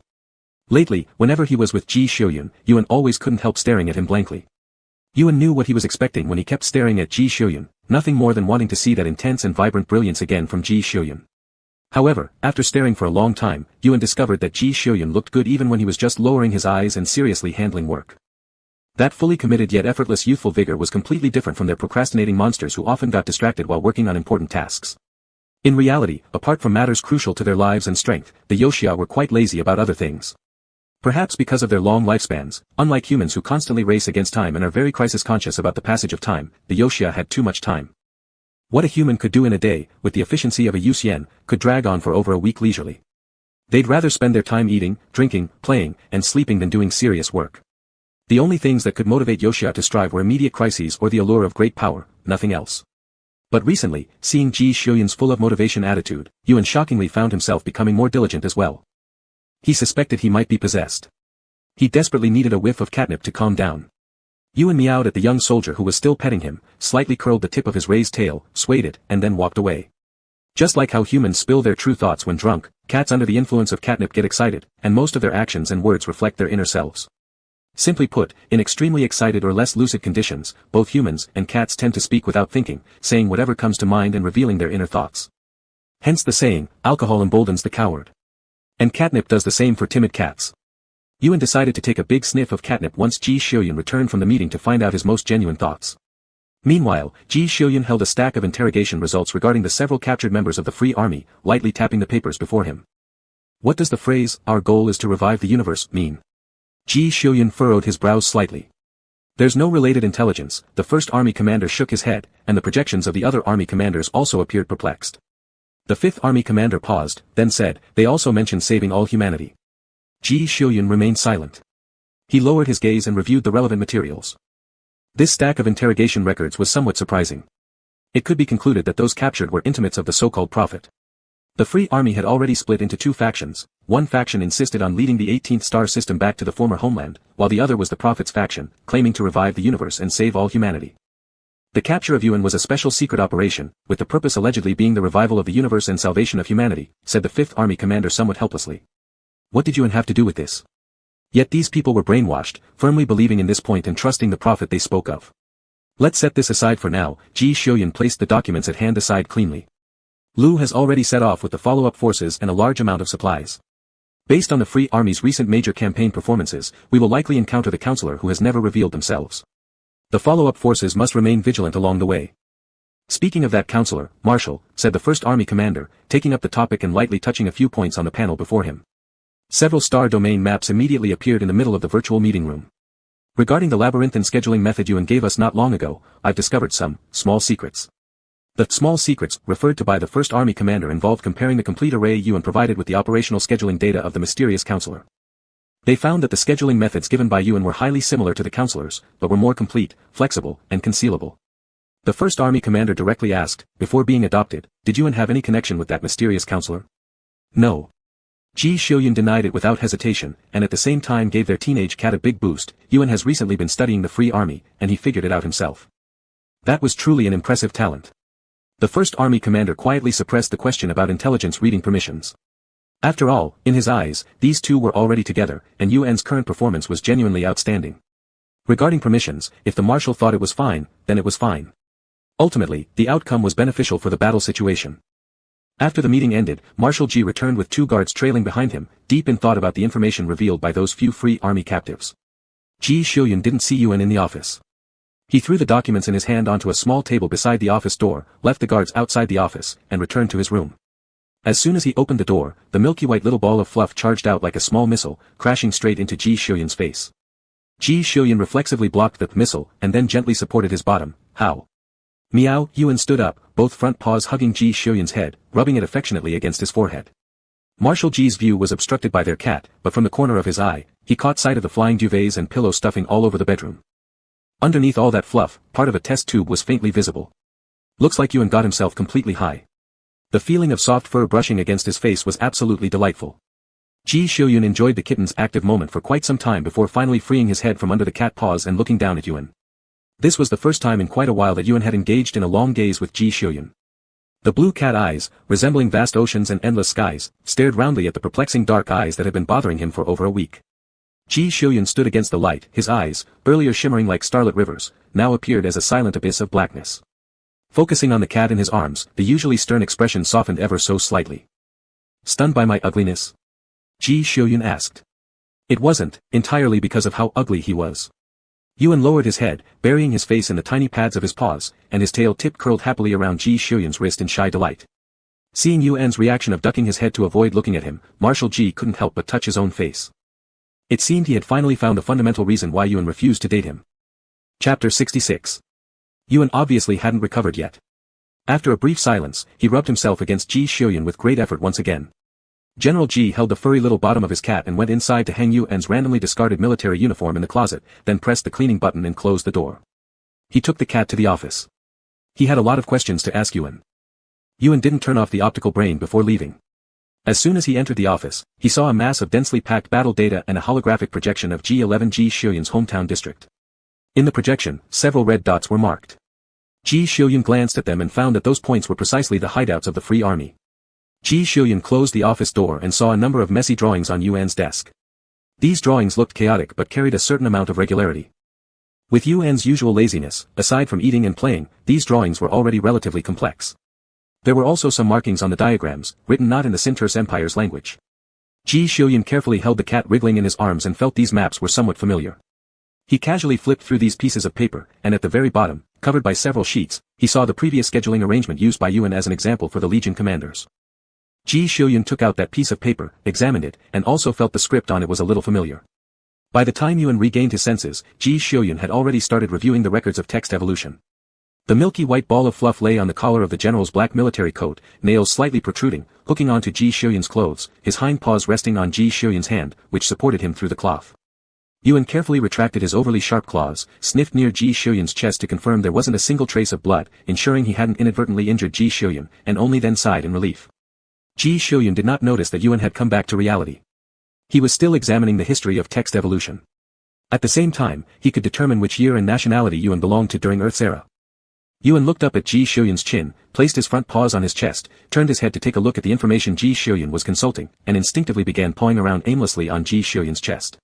Lately, whenever he was with Ji Xiuyun, Yuan always couldn't help staring at him blankly. Yuan knew what he was expecting when he kept staring at Ji Xiuyun, nothing more than wanting to see that intense and vibrant brilliance again from Ji Xiuyun. However, after staring for a long time, Yuan discovered that Ji Xiuyun looked good even when he was just lowering his eyes and seriously handling work. That fully committed yet effortless youthful vigor was completely different from their procrastinating monsters who often got distracted while working on important tasks. In reality, apart from matters crucial to their lives and strength, the Yoxia were quite lazy about other things. Perhaps because of their long lifespans, unlike humans who constantly race against time and are very crisis-conscious about the passage of time, the Yoxia had too much time. What a human could do in a day, with the efficiency of a Yuxian, could drag on for over a week leisurely. They'd rather spend their time eating, drinking, playing, and sleeping than doing serious work. The only things that could motivate Yoxia to strive were immediate crises or the allure of great power, nothing else. But recently, seeing Ji Xiuyun's full of motivation attitude, Yuan shockingly found himself becoming more diligent as well. He suspected he might be possessed. He desperately needed a whiff of catnip to calm down. Yuan meowed at the young soldier who was still petting him, slightly curled the tip of his raised tail, swayed it, and then walked away. Just like how humans spill their true thoughts when drunk, cats under the influence of catnip get excited, and most of their actions and words reflect their inner selves. Simply put, in extremely excited or less lucid conditions, both humans and cats tend to speak without thinking, saying whatever comes to mind and revealing their inner thoughts. Hence the saying, alcohol emboldens the coward. And catnip does the same for timid cats. Yuan decided to take a big sniff of catnip once Ji Xiuyun returned from the meeting to find out his most genuine thoughts. Meanwhile, Ji Xiuyun held a stack of interrogation results regarding the several captured members of the Free Army, lightly tapping the papers before him. What does the phrase, "our goal is to revive the universe," mean? Ji Xiuyun furrowed his brows slightly. There's no related intelligence, the first army commander shook his head, and the projections of the other army commanders also appeared perplexed. The fifth army commander paused, then said, they also mentioned saving all humanity. Ji Xiuyun remained silent. He lowered his gaze and reviewed the relevant materials. This stack of interrogation records was somewhat surprising. It could be concluded that those captured were intimates of the so-called prophet. The Free Army had already split into two factions. One faction insisted on leading the 18th star system back to the former homeland, while the other was the prophet's faction, claiming to revive the universe and save all humanity. The capture of Yuan was a special secret operation, with the purpose allegedly being the revival of the universe and salvation of humanity, said the 5th Army commander somewhat helplessly. What did Yuan have to do with this? Yet these people were brainwashed, firmly believing in this point and trusting the prophet they spoke of. Let's set this aside for now. Ji Xiuyun placed the documents at hand aside cleanly. Lu has already set off with the follow-up forces and a large amount of supplies. Based on the Free Army's recent major campaign performances, we will likely encounter the counselor who has never revealed themselves. The follow-up forces must remain vigilant along the way. Speaking of that counselor, Marshal, said the 1st Army commander, taking up the topic and lightly touching a few points on the panel before him. Several star domain maps immediately appeared in the middle of the virtual meeting room. Regarding the labyrinthine scheduling method Yuan gave us not long ago, I've discovered some small secrets. The small secrets, referred to by the 1st Army commander, involved comparing the complete array Yuan provided with the operational scheduling data of the mysterious counselor. They found that the scheduling methods given by Yuan were highly similar to the counselor's, but were more complete, flexible, and concealable. The 1st Army commander directly asked, before being adopted, did Yuan have any connection with that mysterious counselor? No. Ji Xiuyun denied it without hesitation, and at the same time gave their teenage cat a big boost. Yuan has recently been studying the Free Army, and he figured it out himself. That was truly an impressive talent. The 1st Army commander quietly suppressed the question about intelligence reading permissions. After all, in his eyes, these two were already together, and Yuan's current performance was genuinely outstanding. Regarding permissions, if the Marshal thought it was fine, then it was fine. Ultimately, the outcome was beneficial for the battle situation. After the meeting ended, Marshal Ji returned with 2 guards trailing behind him, deep in thought about the information revealed by those few Free Army captives. Ji Xiuyun didn't see Yuan in the office. He threw the documents in his hand onto a small table beside the office door, left the guards outside the office, and returned to his room. As soon as he opened the door, the milky white little ball of fluff charged out like a small missile, crashing straight into Ji Xiuyun's face. Ji Xiuyun reflexively blocked the missile, and then gently supported his bottom. How? Meow. Yuan stood up, both front paws hugging Ji Xiuyun's head, rubbing it affectionately against his forehead. Marshal Ji's view was obstructed by their cat, but from the corner of his eye, he caught sight of the flying duvets and pillow stuffing all over the bedroom. Underneath all that fluff, part of a test tube was faintly visible. Looks like Yuan got himself completely high. The feeling of soft fur brushing against his face was absolutely delightful. Ji Xiuyun enjoyed the kitten's active moment for quite some time before finally freeing his head from under the cat paws and looking down at Yuan. This was the first time in quite a while that Yuan had engaged in a long gaze with Ji Xiuyun. The blue cat eyes, resembling vast oceans and endless skies, stared roundly at the perplexing dark eyes that had been bothering him for over a week. Ji Xiuyun stood against the light, his eyes, earlier shimmering like starlit rivers, now appeared as a silent abyss of blackness. Focusing on the cat in his arms, the usually stern expression softened ever so slightly. Stunned by my ugliness? Ji Xiuyun asked. It wasn't, entirely because of how ugly he was. Yuan lowered his head, burying his face in the tiny pads of his paws, and his tail tip curled happily around Ji Xiuyun's wrist in shy delight. Seeing Yuan's reaction of ducking his head to avoid looking at him, Marshal Ji couldn't help but touch his own face. It seemed he had finally found the fundamental reason why Yuan refused to date him. Chapter 66. Yuan obviously hadn't recovered yet. After a brief silence, he rubbed himself against Ji Xiuyun with great effort once again. General Ji held the furry little bottom of his cat and went inside to hang Yuan's randomly discarded military uniform in the closet, then pressed the cleaning button and closed the door. He took the cat to the office. He had a lot of questions to ask Yuan. Yuan didn't turn off the optical brain before leaving. As soon as he entered the office, he saw a mass of densely packed battle data and a holographic projection of G11 Ji Xiuyun's hometown district. In the projection, several red dots were marked. Ji Xiuyun glanced at them and found that those points were precisely the hideouts of the Free Army. Ji Xiuyun closed the office door and saw a number of messy drawings on Yuan's desk. These drawings looked chaotic but carried a certain amount of regularity. With Yuan's usual laziness, aside from eating and playing, these drawings were already relatively complex. There were also some markings on the diagrams, written not in the Sinterse Empire's language. Ji Xiuyun carefully held the cat wriggling in his arms and felt these maps were somewhat familiar. He casually flipped through these pieces of paper, and at the very bottom, covered by several sheets, he saw the previous scheduling arrangement used by Yuan as an example for the Legion commanders. Ji Xiuyun took out that piece of paper, examined it, and also felt the script on it was a little familiar. By the time Yuan regained his senses, Ji Xiuyun had already started reviewing the records of text evolution. The milky white ball of fluff lay on the collar of the general's black military coat, nails slightly protruding, hooking onto Ji Xiuyun's clothes, his hind paws resting on Ji Xiuyun's hand, which supported him through the cloth. Yuan carefully retracted his overly sharp claws, sniffed near Ji Xiuyun's chest to confirm there wasn't a single trace of blood, ensuring he hadn't inadvertently injured Ji Xiuyun, and only then sighed in relief. Ji Xiuyun did not notice that Yuan had come back to reality. He was still examining the history of text evolution. At the same time, he could determine which year and nationality Yuan belonged to during Earth's era. Yuan looked up at Ji Xiuyun's chin, placed his front paws on his chest, turned his head to take a look at the information Ji Xiuyun was consulting, and instinctively began pawing around aimlessly on Ji Xiuyun's chest.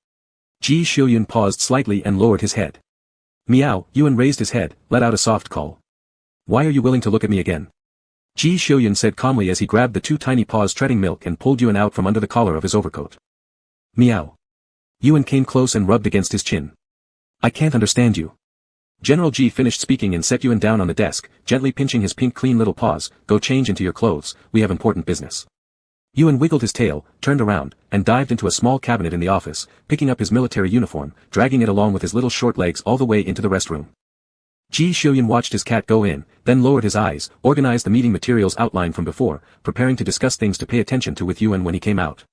Ji Xiuyun paused slightly and lowered his head. Meow, Yuan raised his head, let out a soft call. Why are you willing to look at me again? Ji Xiuyun said calmly as he grabbed the two tiny paws treading milk and pulled Yuan out from under the collar of his overcoat. Meow. Yuan came close and rubbed against his chin. I can't understand you. General Ji finished speaking and set Yuan down on the desk, gently pinching his pink clean little paws. Go change into your clothes, we have important business. Yuan wiggled his tail, turned around, and dived into a small cabinet in the office, picking up his military uniform, dragging it along with his little short legs all the way into the restroom. Ji Xiuyun watched his cat go in, then lowered his eyes, organized the meeting materials outlined from before, preparing to discuss things to pay attention to with Yuan when he came out.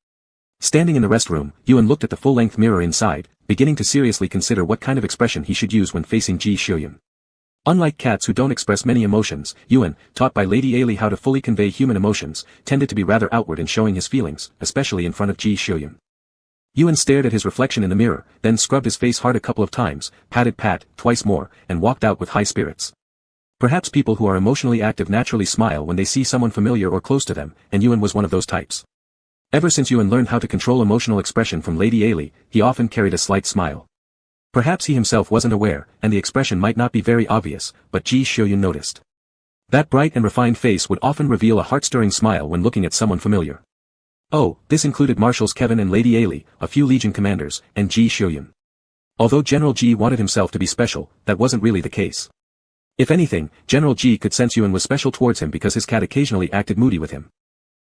Standing in the restroom, Yuan looked at the full-length mirror inside, beginning to seriously consider what kind of expression he should use when facing Ji Xiuyun. Unlike cats who don't express many emotions, Yuan, taught by Lady Ailey how to fully convey human emotions, tended to be rather outward in showing his feelings, especially in front of Ji Xiuyun. Yuan stared at his reflection in the mirror, then scrubbed his face hard a couple of times, patted pat, twice more, and walked out with high spirits. Perhaps people who are emotionally active naturally smile when they see someone familiar or close to them, and Yuan was one of those types. Ever since Yuan learned how to control emotional expression from Lady Ailey, he often carried a slight smile. Perhaps he himself wasn't aware, and the expression might not be very obvious, but Ji Xiuyun noticed. That bright and refined face would often reveal a heart-stirring smile when looking at someone familiar. Oh, this included Marshals Kevin and Lady Ailey, a few Legion commanders, and Ji Xiuyun. Although General Ji wanted himself to be special, that wasn't really the case. If anything, General Ji could sense Yuan was special towards him because his cat occasionally acted moody with him.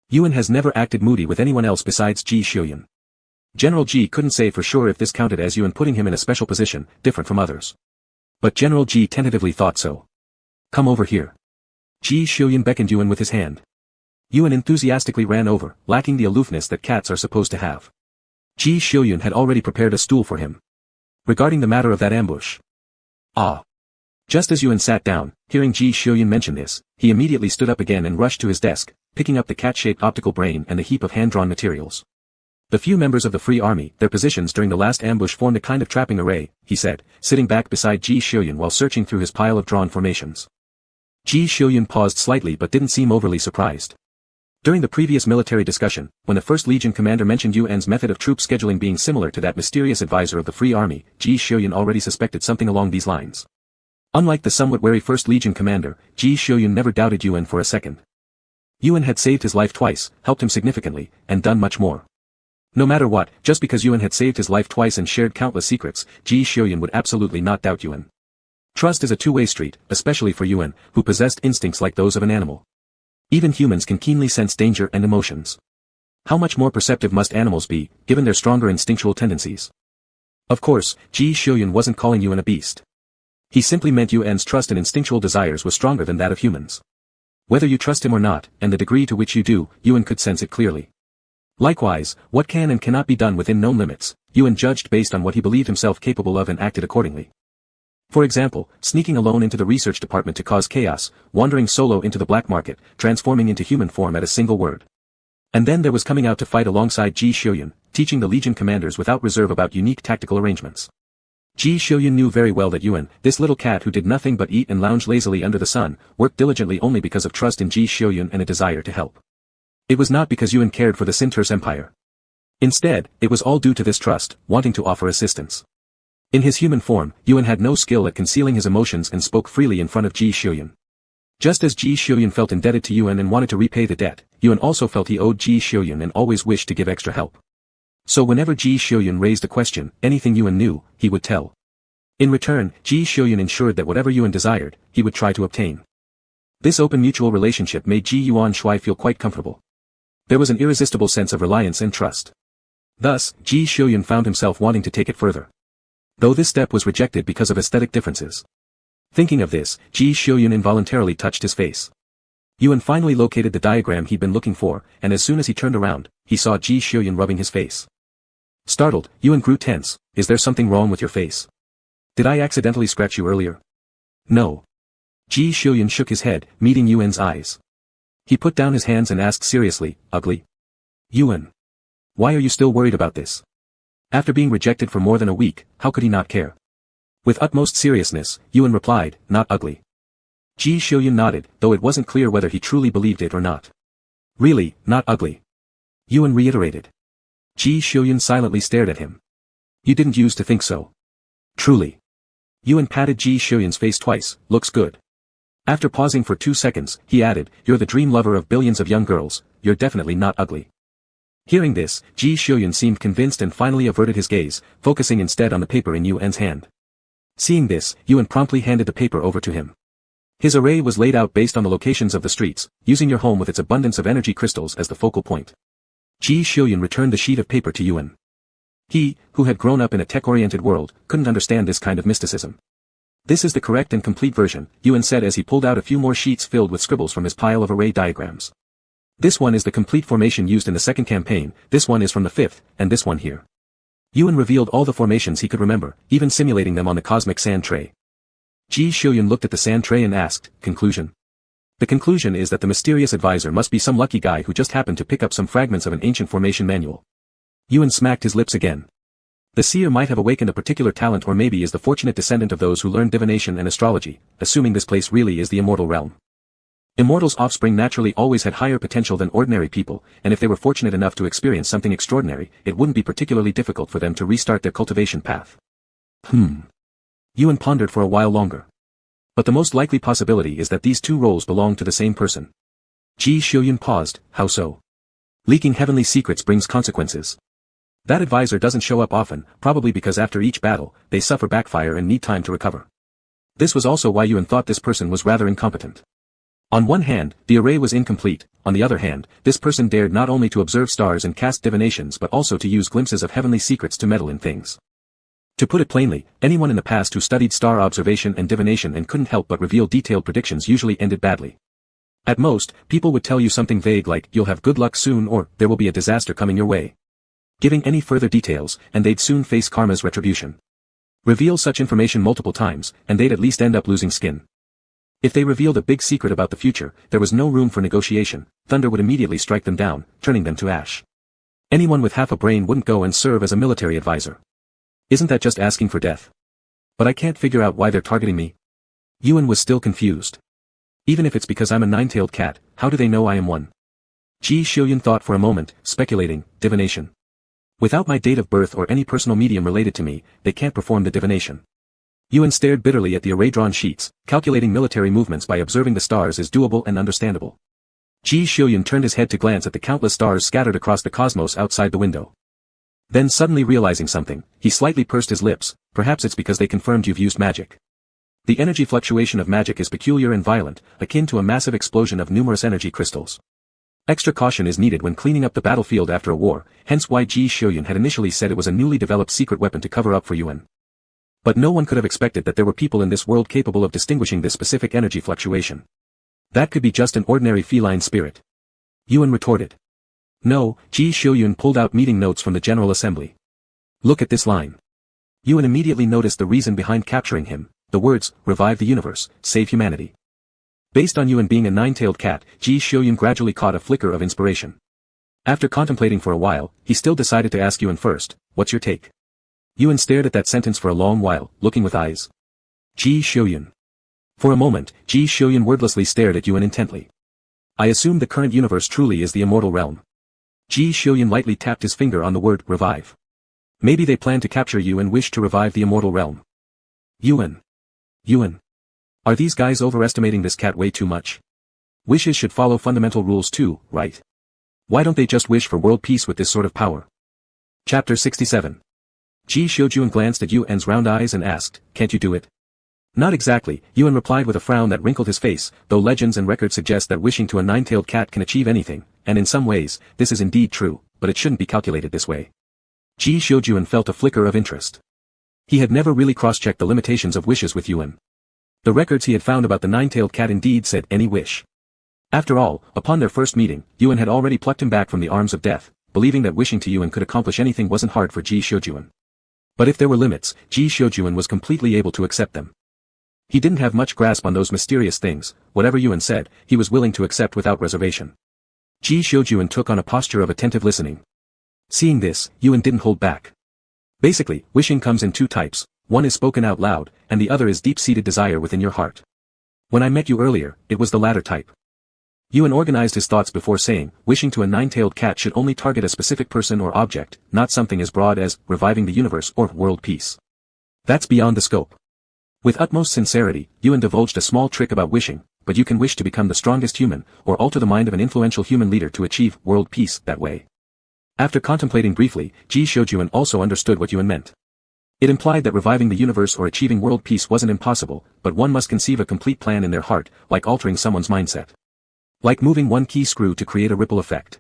Yuan has never acted moody with anyone else besides Ji Xiuyun. General Ji couldn't say for sure if this counted as Yuan putting him in a special position, different from others. But General Ji tentatively thought so. Come over here. Ji Xiuyun beckoned Yuan with his hand. Yuan enthusiastically ran over, lacking the aloofness that cats are supposed to have. Ji Xiuyun had already prepared a stool for him. Regarding the matter of that ambush. Ah. Just as Yuan sat down, hearing Ji Xiuyun mention this, he immediately stood up again and rushed to his desk, picking up the cat-shaped optical brain and a heap of hand-drawn materials. The few members of the Free Army, their positions during the last ambush formed a kind of trapping array, he said, sitting back beside Ji Xiuyun while searching through his pile of drawn formations. Ji Xiuyun paused slightly but didn't seem overly surprised. During the previous military discussion, when the 1st Legion commander mentioned Yuan's method of troop scheduling being similar to that mysterious advisor of the Free Army, Ji Xiuyun already suspected something along these lines. Unlike the somewhat wary 1st Legion commander, Ji Xiuyun never doubted Yuan for a second. Yuan had saved his life twice, helped him significantly, and done much more. No matter what, just because Yuan had saved his life twice and shared countless secrets, Ji Xiuyun would absolutely not doubt Yuan. Trust is a two-way street, especially for Yuan, who possessed instincts like those of an animal. Even humans can keenly sense danger and emotions. How much more perceptive must animals be, given their stronger instinctual tendencies? Of course, Ji Xiuyun wasn't calling Yuan a beast. He simply meant Yuan's trust and instinctual desires was stronger than that of humans. Whether you trust him or not, and the degree to which you do, Yuan could sense it clearly. Likewise, what can and cannot be done within known limits, Yuan judged based on what he believed himself capable of and acted accordingly. For example, sneaking alone into the research department to cause chaos, wandering solo into the black market, transforming into human form at a single word. And then there was coming out to fight alongside Ji Xiuyun, teaching the Legion commanders without reserve about unique tactical arrangements. Ji Xiuyun knew very well that Yuan, this little cat who did nothing but eat and lounge lazily under the sun, worked diligently only because of trust in Ji Xiuyun and a desire to help. It was not because Yuan cared for the Sinterse Empire. Instead, it was all due to this trust, wanting to offer assistance. In his human form, Yuan had no skill at concealing his emotions and spoke freely in front of Ji Xiuyun. Just as Ji Xiuyun felt indebted to Yuan and wanted to repay the debt, Yuan also felt he owed Ji Xiuyun and always wished to give extra help. So whenever Ji Xiuyun raised a question, anything Yuan knew, he would tell. In return, Ji Xiuyun ensured that whatever Yuan desired, he would try to obtain. This open mutual relationship made Ji Yuan Shui feel quite comfortable. There was an irresistible sense of reliance and trust. Thus, Ji Xiuyun found himself wanting to take it further. Though this step was rejected because of aesthetic differences. Thinking of this, Ji Xiuyun involuntarily touched his face. Yuan finally located the diagram he'd been looking for, and as soon as he turned around, he saw Ji Xiuyun rubbing his face. Startled, Yuan grew tense. Is there something wrong with your face? Did I accidentally scratch you earlier? No. Ji Xiuyun shook his head, meeting Yuan's eyes. He put down his hands and asked seriously, ugly? Yuan. Why are you still worried about this? After being rejected for more than a week, how could he not care? With utmost seriousness, Yuan replied, not ugly. Ji Xiuyun nodded, though it wasn't clear whether he truly believed it or not. Really, not ugly? Yuan reiterated. Ji Xiuyun silently stared at him. You didn't used to think so. Truly. Yuan patted Ji Xiuyun's face twice, looks good. After pausing for 2 seconds, he added, you're the dream lover of billions of young girls, you're definitely not ugly. Hearing this, Ji Xiuyun seemed convinced and finally averted his gaze, focusing instead on the paper in Yuan's hand. Seeing this, Yuan promptly handed the paper over to him. His array was laid out based on the locations of the streets, using your home with its abundance of energy crystals as the focal point. Ji Xiuyun returned the sheet of paper to Yuan. He, who had grown up in a tech-oriented world, couldn't understand this kind of mysticism. This is the correct and complete version, Yuan said as he pulled out a few more sheets filled with scribbles from his pile of array diagrams. This one is the complete formation used in the second campaign, this one is from the fifth, and this one here. Yuan revealed all the formations he could remember, even simulating them on the cosmic sand tray. Ji Xiuyun looked at the sand tray and asked, conclusion? The conclusion is that the mysterious advisor must be some lucky guy who just happened to pick up some fragments of an ancient formation manual. Yuan smacked his lips again. The seer might have awakened a particular talent or maybe is the fortunate descendant of those who learned divination and astrology, assuming this place really is the immortal realm. Immortals' offspring naturally always had higher potential than ordinary people, and if they were fortunate enough to experience something extraordinary, it wouldn't be particularly difficult for them to restart their cultivation path. Yuan pondered for a while longer. But the most likely possibility is that these two roles belong to the same person. Ji Xiuyun paused, how so? Leaking heavenly secrets brings consequences. That advisor doesn't show up often, probably because after each battle, they suffer backfire and need time to recover. This was also why Yuan thought this person was rather incompetent. On one hand, the array was incomplete, on the other hand, this person dared not only to observe stars and cast divinations but also to use glimpses of heavenly secrets to meddle in things. To put it plainly, anyone in the past who studied star observation and divination and couldn't help but reveal detailed predictions usually ended badly. At most, people would tell you something vague like, you'll have good luck soon or, there will be a disaster coming your way. Giving any further details, and they'd soon face karma's retribution. Reveal such information multiple times, and they'd at least end up losing skin. If they revealed a big secret about the future, there was no room for negotiation, thunder would immediately strike them down, turning them to ash. Anyone with half a brain wouldn't go and serve as a military advisor. Isn't that just asking for death? But I can't figure out why they're targeting me. Yuan was still confused. Even if it's because I'm a nine-tailed cat, how do they know I am one? Ji Xiuyun thought for a moment, speculating, divination. Without my date of birth or any personal medium related to me, they can't perform the divination. Yuan stared bitterly at the array-drawn sheets, calculating military movements by observing the stars is doable and understandable. Ji Xiuyun turned his head to glance at the countless stars scattered across the cosmos outside the window. Then suddenly realizing something, he slightly pursed his lips. Perhaps it's because they confirmed you've used magic. The energy fluctuation of magic is peculiar and violent, akin to a massive explosion of numerous energy crystals. Extra caution is needed when cleaning up the battlefield after a war, hence why Ji Xiuyun had initially said it was a newly developed secret weapon to cover up for Yuan. But no one could have expected that there were people in this world capable of distinguishing this specific energy fluctuation. That could be just an ordinary feline spirit. Yuan retorted. No, Ji Xiuyun pulled out meeting notes from the General Assembly. Look at this line. Yuan immediately noticed the reason behind capturing him, the words, revive the universe, save humanity. Based on Yuan being a nine-tailed cat, Ji Xiuyun gradually caught a flicker of inspiration. After contemplating for a while, he still decided to ask Yuan first, what's your take? Yuan stared at that sentence for a long while, looking with eyes. Ji Xiuyun. For a moment, Ji Xiuyun wordlessly stared at Yuan intently. I assume the current universe truly is the immortal realm. Ji Xiuyun lightly tapped his finger on the word, revive. Maybe they plan to capture you and wish to revive the immortal realm. Yuan. Are these guys overestimating this cat way too much? Wishes should follow fundamental rules too, right? Why don't they just wish for world peace with this sort of power? Chapter 67. Ji Xiuyun glanced at Yuan's round eyes and asked, can't you do it? Not exactly, Yuan replied with a frown that wrinkled his face, though legends and records suggest that wishing to a nine-tailed cat can achieve anything, and in some ways, this is indeed true, but it shouldn't be calculated this way. Ji Xiuyun felt a flicker of interest. He had never really cross-checked the limitations of wishes with Yuan. The records he had found about the nine-tailed cat indeed said any wish. After all, upon their first meeting, Yuan had already plucked him back from the arms of death, believing that wishing to Yuan could accomplish anything wasn't hard for Ji Xiuyun. But if there were limits, Ji Xiuyun was completely able to accept them. He didn't have much grasp on those mysterious things, whatever Yuan said, he was willing to accept without reservation. Ji Xiuyun took on a posture of attentive listening. Seeing this, Yuan didn't hold back. Basically, wishing comes in two types, one is spoken out loud, and the other is deep-seated desire within your heart. When I met you earlier, it was the latter type. Yuan organized his thoughts before saying, wishing to a nine-tailed cat should only target a specific person or object, not something as broad as, reviving the universe or world peace. That's beyond the scope. With utmost sincerity, Yuan divulged a small trick about wishing, but you can wish to become the strongest human, or alter the mind of an influential human leader to achieve world peace that way. After contemplating briefly, Ji Xiuyun also understood what Yuan meant. It implied that reviving the universe or achieving world peace wasn't impossible, but one must conceive a complete plan in their heart, like altering someone's mindset. Like moving one key screw to create a ripple effect.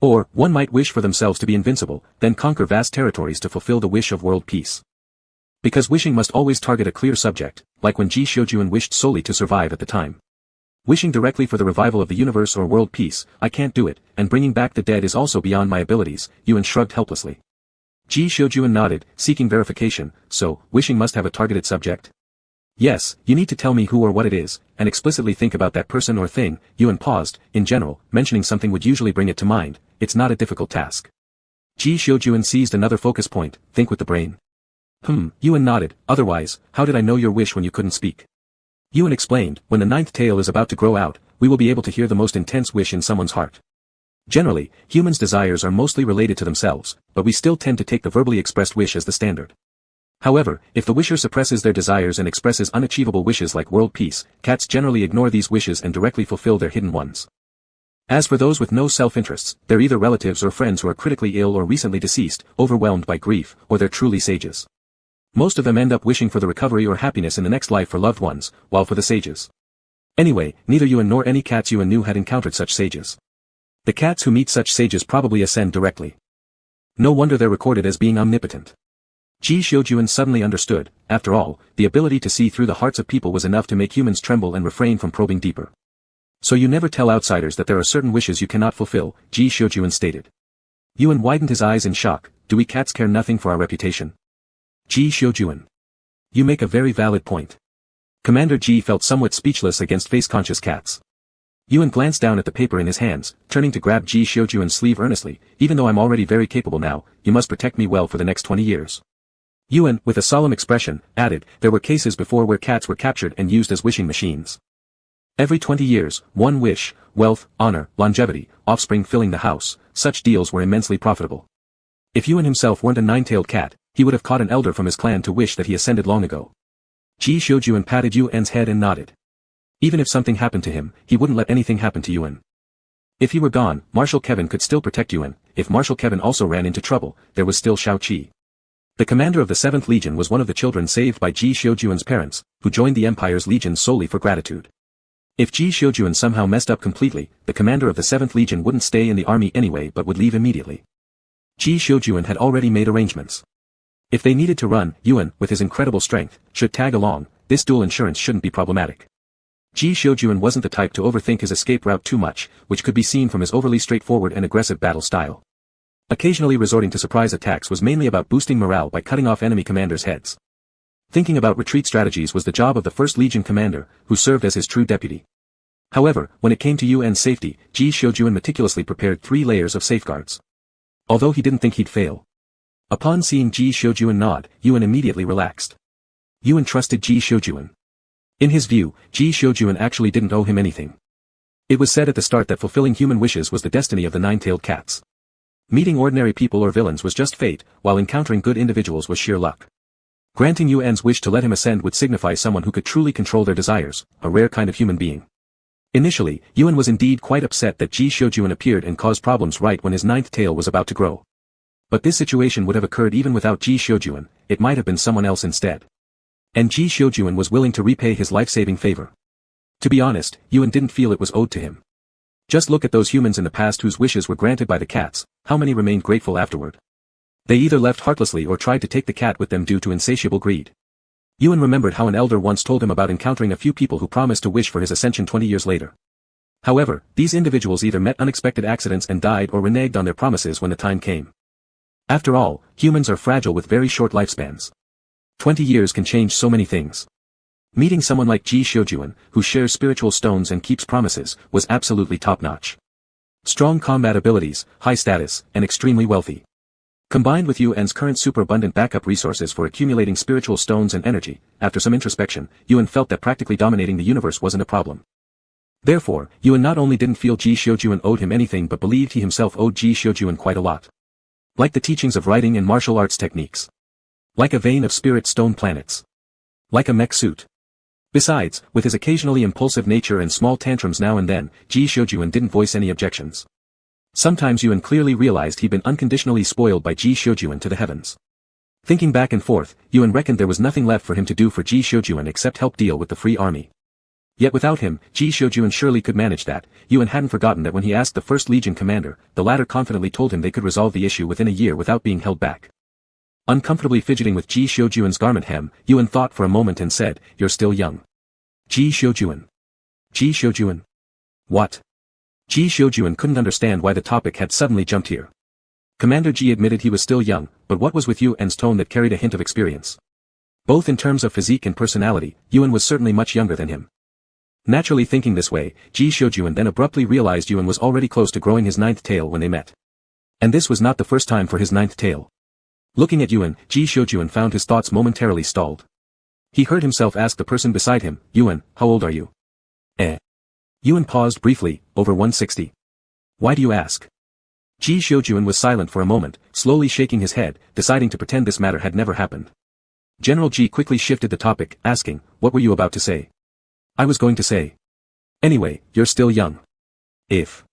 Or, one might wish for themselves to be invincible, then conquer vast territories to fulfill the wish of world peace. Because wishing must always target a clear subject, like when Ji Xiuyun wished solely to survive at the time. Wishing directly for the revival of the universe or world peace, I can't do it, and bringing back the dead is also beyond my abilities, Yuan shrugged helplessly. Ji Xiuyun nodded, seeking verification, so, wishing must have a targeted subject? Yes, you need to tell me who or what it is, and explicitly think about that person or thing. Yuan paused. In general, mentioning something would usually bring it to mind, it's not a difficult task. Ji Xiuyun seized another focus point, think with the brain. Yuan nodded, otherwise, how did I know your wish when you couldn't speak? Yuan explained, when the ninth tail is about to grow out, we will be able to hear the most intense wish in someone's heart. Generally, humans' desires are mostly related to themselves, but we still tend to take the verbally expressed wish as the standard. However, if the wisher suppresses their desires and expresses unachievable wishes like world peace, cats generally ignore these wishes and directly fulfill their hidden ones. As for those with no self-interests, they're either relatives or friends who are critically ill or recently deceased, overwhelmed by grief, or they're truly sages. Most of them end up wishing for the recovery or happiness in the next life for loved ones, while for the sages. Anyway, neither Yuan nor any cats Yuan knew had encountered such sages. The cats who meet such sages probably ascend directly. No wonder they're recorded as being omnipotent. Ji Xiuyun suddenly understood, after all, the ability to see through the hearts of people was enough to make humans tremble and refrain from probing deeper. So you never tell outsiders that there are certain wishes you cannot fulfill, Ji Xiuyun stated. Yuan widened his eyes in shock, do we cats care nothing for our reputation? Ji Xiuyun. You make a very valid point. Commander Ji felt somewhat speechless against face-conscious cats. Yuan glanced down at the paper in his hands, turning to grab Ji Xiuyun's sleeve earnestly, even though I'm already very capable now, you must protect me well for the next 20 years. Yuan, with a solemn expression, added, there were cases before where cats were captured and used as wishing machines. Every 20 years, one wish, wealth, honor, longevity, offspring filling the house, such deals were immensely profitable. If Yuan himself weren't a nine-tailed cat, he would have caught an elder from his clan to wish that he ascended long ago. Ji Xiuyun patted Yuan's head and nodded. Even if something happened to him, he wouldn't let anything happen to Yuan. If he were gone, Marshal Kevin could still protect Yuan. If Marshal Kevin also ran into trouble, there was still Shao Qi. The commander of the 7th Legion was one of the children saved by Ji Xiujuan's parents, who joined the Empire's legion solely for gratitude. If Ji Xiujuan somehow messed up completely, the commander of the 7th Legion wouldn't stay in the army anyway but would leave immediately. Ji Xiujuan had already made arrangements. If they needed to run, Yuan, with his incredible strength, should tag along. This dual insurance shouldn't be problematic. Ji Xiujuan wasn't the type to overthink his escape route too much, which could be seen from his overly straightforward and aggressive battle style. Occasionally resorting to surprise attacks was mainly about boosting morale by cutting off enemy commanders' heads. Thinking about retreat strategies was the job of the 1st Legion commander, who served as his true deputy. However, when it came to Yuan's safety, Ji Xiujuan meticulously prepared 3 layers of safeguards. Although he didn't think he'd fail. Upon seeing Ji Xiujuan nod, Yuan immediately relaxed. Yuan trusted Ji Xiujuan. In his view, Ji Xiujuan actually didn't owe him anything. It was said at the start that fulfilling human wishes was the destiny of the 9-tailed cats. Meeting ordinary people or villains was just fate, while encountering good individuals was sheer luck. Granting Yuan's wish to let him ascend would signify someone who could truly control their desires, a rare kind of human being. Initially, Yuan was indeed quite upset that Ji Xiujuan appeared and caused problems right when his 9th tail was about to grow. But this situation would have occurred even without Ji Xiujuan. It might have been someone else instead. And Ji Xiujuan was willing to repay his life-saving favor. To be honest, Yuan didn't feel it was owed to him. Just look at those humans in the past whose wishes were granted by the cats, how many remained grateful afterward? They either left heartlessly or tried to take the cat with them due to insatiable greed. Yuan remembered how an elder once told him about encountering a few people who promised to wish for his ascension 20 years later. However, these individuals either met unexpected accidents and died or reneged on their promises when the time came. After all, humans are fragile with very short lifespans. 20 years can change so many things. Meeting someone like Ji Xiujuan, who shares spiritual stones and keeps promises, was absolutely top-notch. Strong combat abilities, high status, and extremely wealthy. Combined with Yuan's current super-abundant backup resources for accumulating spiritual stones and energy, after some introspection, Yuan felt that practically dominating the universe wasn't a problem. Therefore, Yuan not only didn't feel Ji Xiujuan owed him anything but believed he himself owed Ji Xiujuan quite a lot. Like the teachings of writing and martial arts techniques. Like a vein of spirit stone planets. Like a mech suit. Besides, with his occasionally impulsive nature and small tantrums now and then, Ji Xiujuan didn't voice any objections. Sometimes Yuan clearly realized he'd been unconditionally spoiled by Ji Xiujuan to the heavens. Thinking back and forth, Yuan reckoned there was nothing left for him to do for Ji Xiujuan except help deal with the Free Army. Yet without him, Ji Xiujuan surely could manage that. Yuan hadn't forgotten that when he asked the 1st Legion commander, the latter confidently told him they could resolve the issue within a year without being held back. Uncomfortably fidgeting with Ji Xiujuan's garment hem, Yuan thought for a moment and said, "You're still young." Ji Xiujuan. Ji Xiujuan. What? Ji Xiujuan couldn't understand why the topic had suddenly jumped here. Commander Ji admitted he was still young, but what was with Yuan's tone that carried a hint of experience? Both in terms of physique and personality, Yuan was certainly much younger than him. Naturally thinking this way, Ji Xiujuan then abruptly realized Yuan was already close to growing his 9th tail when they met. And this was not the first time for his 9th tail. Looking at Yuan, Ji Xiujuan found his thoughts momentarily stalled. He heard himself ask the person beside him, "Yuan, how old are you?" Yuan paused briefly, "Over 160. Why do you ask?" Ji Xiujuan was silent for a moment, slowly shaking his head, deciding to pretend this matter had never happened. General Ji quickly shifted the topic, asking, "What were you about to say?" "I was going to say. Anyway, you're still young. If.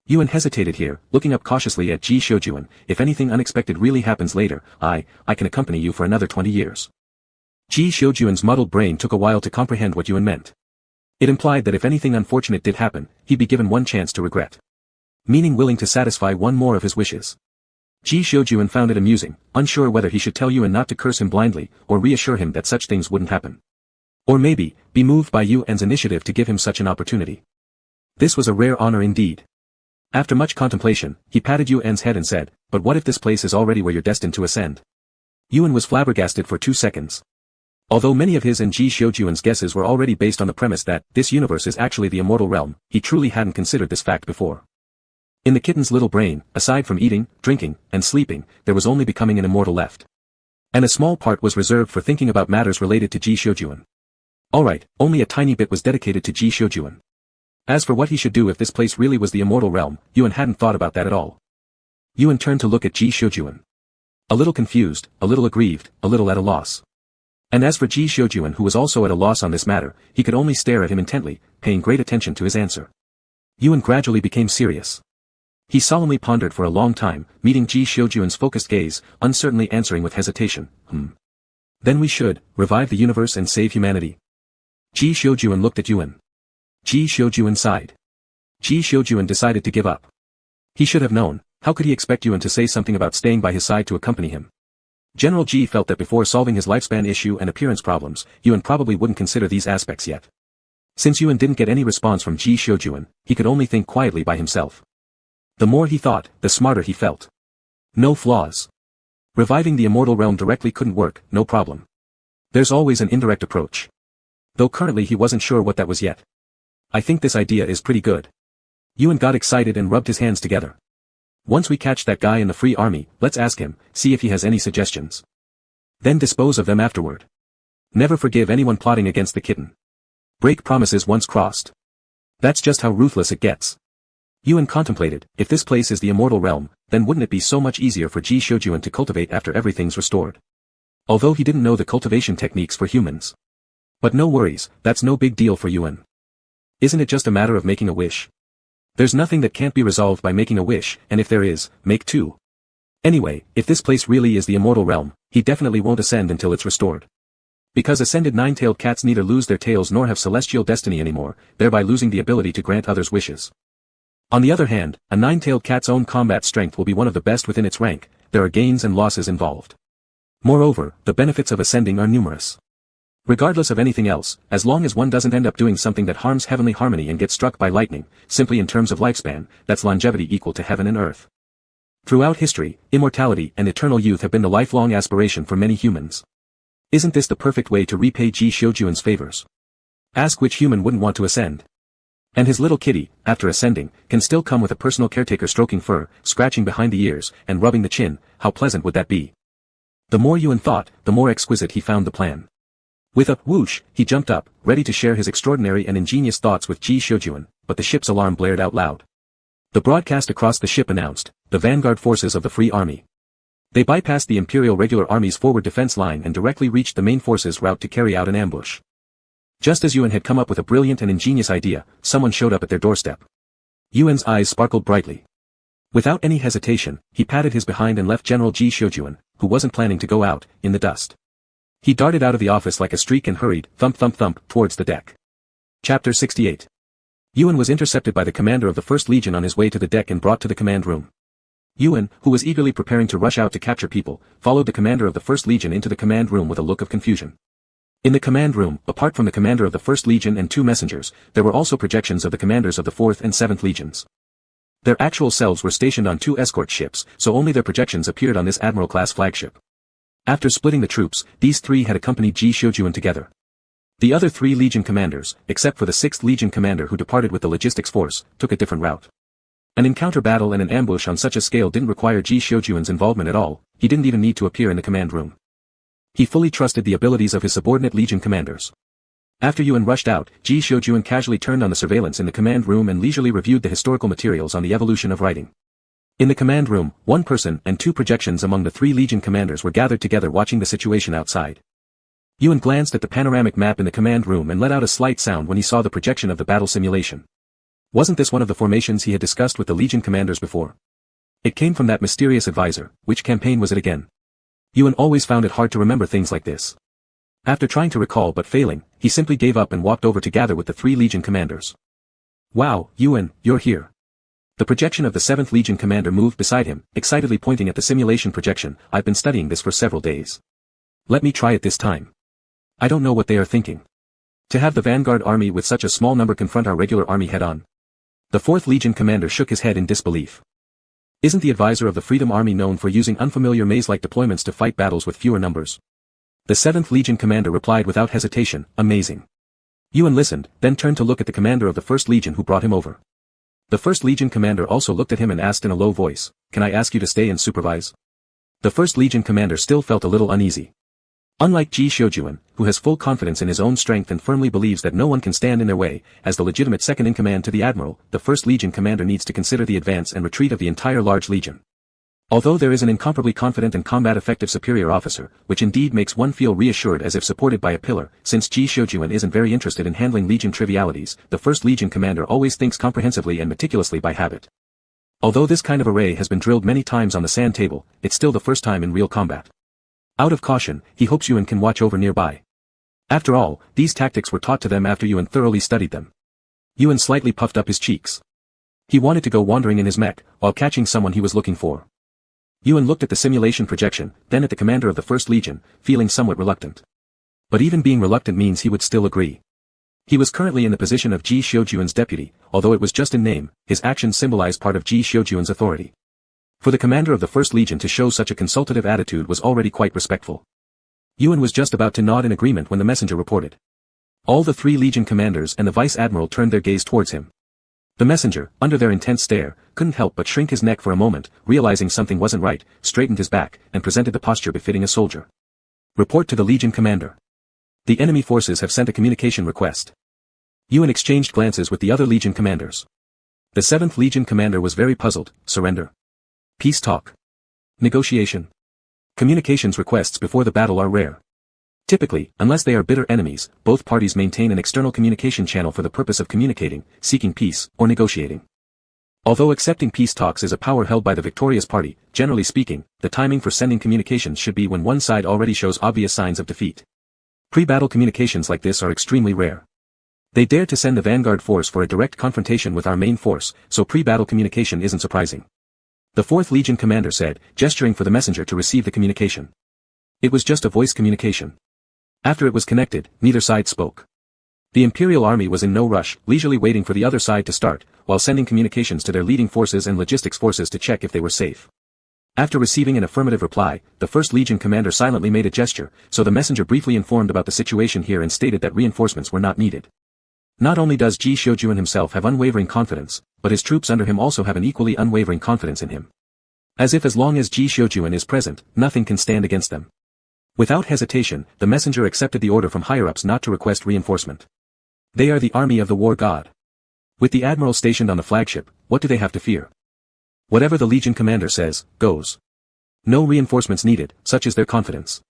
Yuan hesitated here, looking up cautiously at Ji Xiujuan. "If anything unexpected really happens later, I can accompany you for another 20 years. Ji Xiujuan's muddled brain took a while to comprehend what Yuan meant. It implied that if anything unfortunate did happen, he'd be given one chance to regret. Meaning willing to satisfy one more of his wishes. Ji Xiujuan found it amusing, unsure whether he should tell Yuan not to curse him blindly, or reassure him that such things wouldn't happen. Or maybe, be moved by Yuan's initiative to give him such an opportunity. This was a rare honor indeed. After much contemplation, he patted Yuan's head and said, "But what if this place is already where you're destined to ascend?" Yuan was flabbergasted for 2 seconds. Although many of his and Ji Xiujuan's guesses were already based on the premise that this universe is actually the immortal realm, he truly hadn't considered this fact before. In the kitten's little brain, aside from eating, drinking, and sleeping, there was only becoming an immortal left. And a small part was reserved for thinking about matters related to Ji Xiujuan. Alright, only a tiny bit was dedicated to Ji Xiujuan. As for what he should do if this place really was the immortal realm, Yuan hadn't thought about that at all. Yuan turned to look at Ji Xiujuan. A little confused, a little aggrieved, a little at a loss. And as for Ji Xiujuan, who was also at a loss on this matter, he could only stare at him intently, paying great attention to his answer. Yuan gradually became serious. He solemnly pondered for a long time, meeting Ji Xiujuan's focused gaze, uncertainly answering with hesitation, Then we should revive the universe and save humanity. Ji Xiujuan looked at Yuan. Ji Xiujuan sighed. Ji Xiujuan decided to give up. He should have known. How could he expect Yuan to say something about staying by his side to accompany him? General Ji felt that before solving his lifespan issue and appearance problems, Yuan probably wouldn't consider these aspects yet. Since Yuan didn't get any response from Ji Xiujuan, he could only think quietly by himself. The more he thought, the smarter he felt. No flaws. Reviving the immortal realm directly couldn't work, no problem. There's always an indirect approach. Though currently he wasn't sure what that was yet. I think this idea is pretty good. Yuan got excited and rubbed his hands together. Once we catch that guy in the Free Army, let's ask him, see if he has any suggestions. Then dispose of them afterward. Never forgive anyone plotting against the kitten. Break promises once crossed. That's just how ruthless it gets. Yuan contemplated, if this place is the immortal realm, then wouldn't it be so much easier for Ji Xiujuan to cultivate after everything's restored? Although he didn't know the cultivation techniques for humans. But no worries, that's no big deal for Yuan. Isn't it just a matter of making a wish? There's nothing that can't be resolved by making a wish, and if there is, make two. Anyway, if this place really is the immortal realm, he definitely won't ascend until it's restored. Because ascended nine-tailed cats neither lose their tails nor have celestial destiny anymore, thereby losing the ability to grant others wishes. On the other hand, a nine-tailed cat's own combat strength will be one of the best within its rank, there are gains and losses involved. Moreover, the benefits of ascending are numerous. Regardless of anything else, as long as one doesn't end up doing something that harms heavenly harmony and gets struck by lightning, simply in terms of lifespan, that's longevity equal to heaven and earth. Throughout history, immortality and eternal youth have been the lifelong aspiration for many humans. Isn't this the perfect way to repay Ji Xiujuan's favors? Ask which human wouldn't want to ascend. And his little kitty, after ascending, can still come with a personal caretaker stroking fur, scratching behind the ears, and rubbing the chin, how pleasant would that be? The more Yuan thought, the more exquisite he found the plan. With a whoosh, he jumped up, ready to share his extraordinary and ingenious thoughts with Ji Xiujuan, but the ship's alarm blared out loud. The broadcast across the ship announced, the vanguard forces of the Free Army. They bypassed the Imperial Regular Army's forward defense line and directly reached the main forces' route to carry out an ambush. Just as Yuan had come up with a brilliant and ingenious idea, someone showed up at their doorstep. Yuan's eyes sparkled brightly. Without any hesitation, he patted his behind and left General Ji Xiujuan, who wasn't planning to go out, in the dust. He darted out of the office like a streak and hurried, thump thump thump, towards the deck. Chapter 68. Yuan was intercepted by the commander of the 1st Legion on his way to the deck and brought to the command room. Yuan, who was eagerly preparing to rush out to capture people, followed the commander of the 1st Legion into the command room with a look of confusion. In the command room, apart from the commander of the 1st Legion and 2 messengers, there were also projections of the commanders of the 4th and 7th Legions. Their actual selves were stationed on 2 escort ships, so only their projections appeared on this Admiral-class flagship. After splitting the troops, these 3 had accompanied Ji Xiujuan together. The other 3 Legion commanders, except for the 6th Legion commander who departed with the logistics force, took a different route. An encounter battle and an ambush on such a scale didn't require Ji Xiujuan's involvement at all, he didn't even need to appear in the command room. He fully trusted the abilities of his subordinate Legion commanders. After Yuan rushed out, Ji Xiujuan casually turned on the surveillance in the command room and leisurely reviewed the historical materials on the evolution of writing. In the command room, 1 person and 2 projections among the 3 Legion commanders were gathered together watching the situation outside. Yuan glanced at the panoramic map in the command room and let out a slight sound when he saw the projection of the battle simulation. Wasn't this one of the formations he had discussed with the Legion commanders before? It came from that mysterious advisor. Which campaign was it again? Yuan always found it hard to remember things like this. After trying to recall but failing, he simply gave up and walked over to gather with the 3 Legion commanders. Wow, Yuan, you're here. The projection of the 7th Legion commander moved beside him, excitedly pointing at the simulation projection. I've been studying this for several days. Let me try it this time. I don't know what they are thinking. To have the vanguard army with such a small number confront our regular army head-on. The 4th Legion commander shook his head in disbelief. Isn't the advisor of the Freedom Army known for using unfamiliar maze-like deployments to fight battles with fewer numbers? The 7th Legion commander replied without hesitation, amazing. Yuan listened, then turned to look at the commander of the 1st Legion who brought him over. The 1st Legion commander also looked at him and asked in a low voice, can I ask you to stay and supervise? The 1st Legion commander still felt a little uneasy. Unlike Ji Xiujuan, who has full confidence in his own strength and firmly believes that no one can stand in their way, as the legitimate second-in-command to the admiral, the 1st Legion commander needs to consider the advance and retreat of the entire large legion. Although there is an incomparably confident and combat-effective superior officer, which indeed makes one feel reassured as if supported by a pillar, since Ji Shoujuan isn't very interested in handling Legion trivialities, the 1st Legion commander always thinks comprehensively and meticulously by habit. Although this kind of array has been drilled many times on the sand table, it's still the first time in real combat. Out of caution, he hopes Yuan can watch over nearby. After all, these tactics were taught to them after Yuan thoroughly studied them. Yuan slightly puffed up his cheeks. He wanted to go wandering in his mech, while catching someone he was looking for. Yuan looked at the simulation projection, then at the commander of the 1st Legion, feeling somewhat reluctant. But even being reluctant means he would still agree. He was currently in the position of Ji Shoujuan's deputy, although it was just in name, his actions symbolized part of Ji Shoujuan's authority. For the commander of the 1st Legion to show such a consultative attitude was already quite respectful. Yuan was just about to nod in agreement when the messenger reported. All the 3 Legion commanders and the Vice Admiral turned their gaze towards him. The messenger, under their intense stare, couldn't help but shrink his neck for a moment, realizing something wasn't right, straightened his back, and presented the posture befitting a soldier. Report to the Legion commander. The enemy forces have sent a communication request. Yuan exchanged glances with the other Legion commanders. The 7th Legion commander was very puzzled. Surrender. Peace talk. Negotiation. Communications requests before the battle are rare. Typically, unless they are bitter enemies, both parties maintain an external communication channel for the purpose of communicating, seeking peace, or negotiating. Although accepting peace talks is a power held by the victorious party, generally speaking, the timing for sending communications should be when one side already shows obvious signs of defeat. Pre-battle communications like this are extremely rare. They dare to send the vanguard force for a direct confrontation with our main force, so pre-battle communication isn't surprising. The 4th Legion commander said, gesturing for the messenger to receive the communication. It was just a voice communication. After it was connected, neither side spoke. The Imperial Army was in no rush, leisurely waiting for the other side to start, while sending communications to their leading forces and logistics forces to check if they were safe. After receiving an affirmative reply, the 1st Legion commander silently made a gesture, so the messenger briefly informed about the situation here and stated that reinforcements were not needed. Not only does Ji Shoujuan himself have unwavering confidence, but his troops under him also have an equally unwavering confidence in him. As if as long as Ji Shoujuan is present, nothing can stand against them. Without hesitation, the messenger accepted the order from higher-ups not to request reinforcement. They are the army of the war god. With the admiral stationed on the flagship, what do they have to fear? Whatever the Legion commander says, goes. No reinforcements needed, such is their confidence.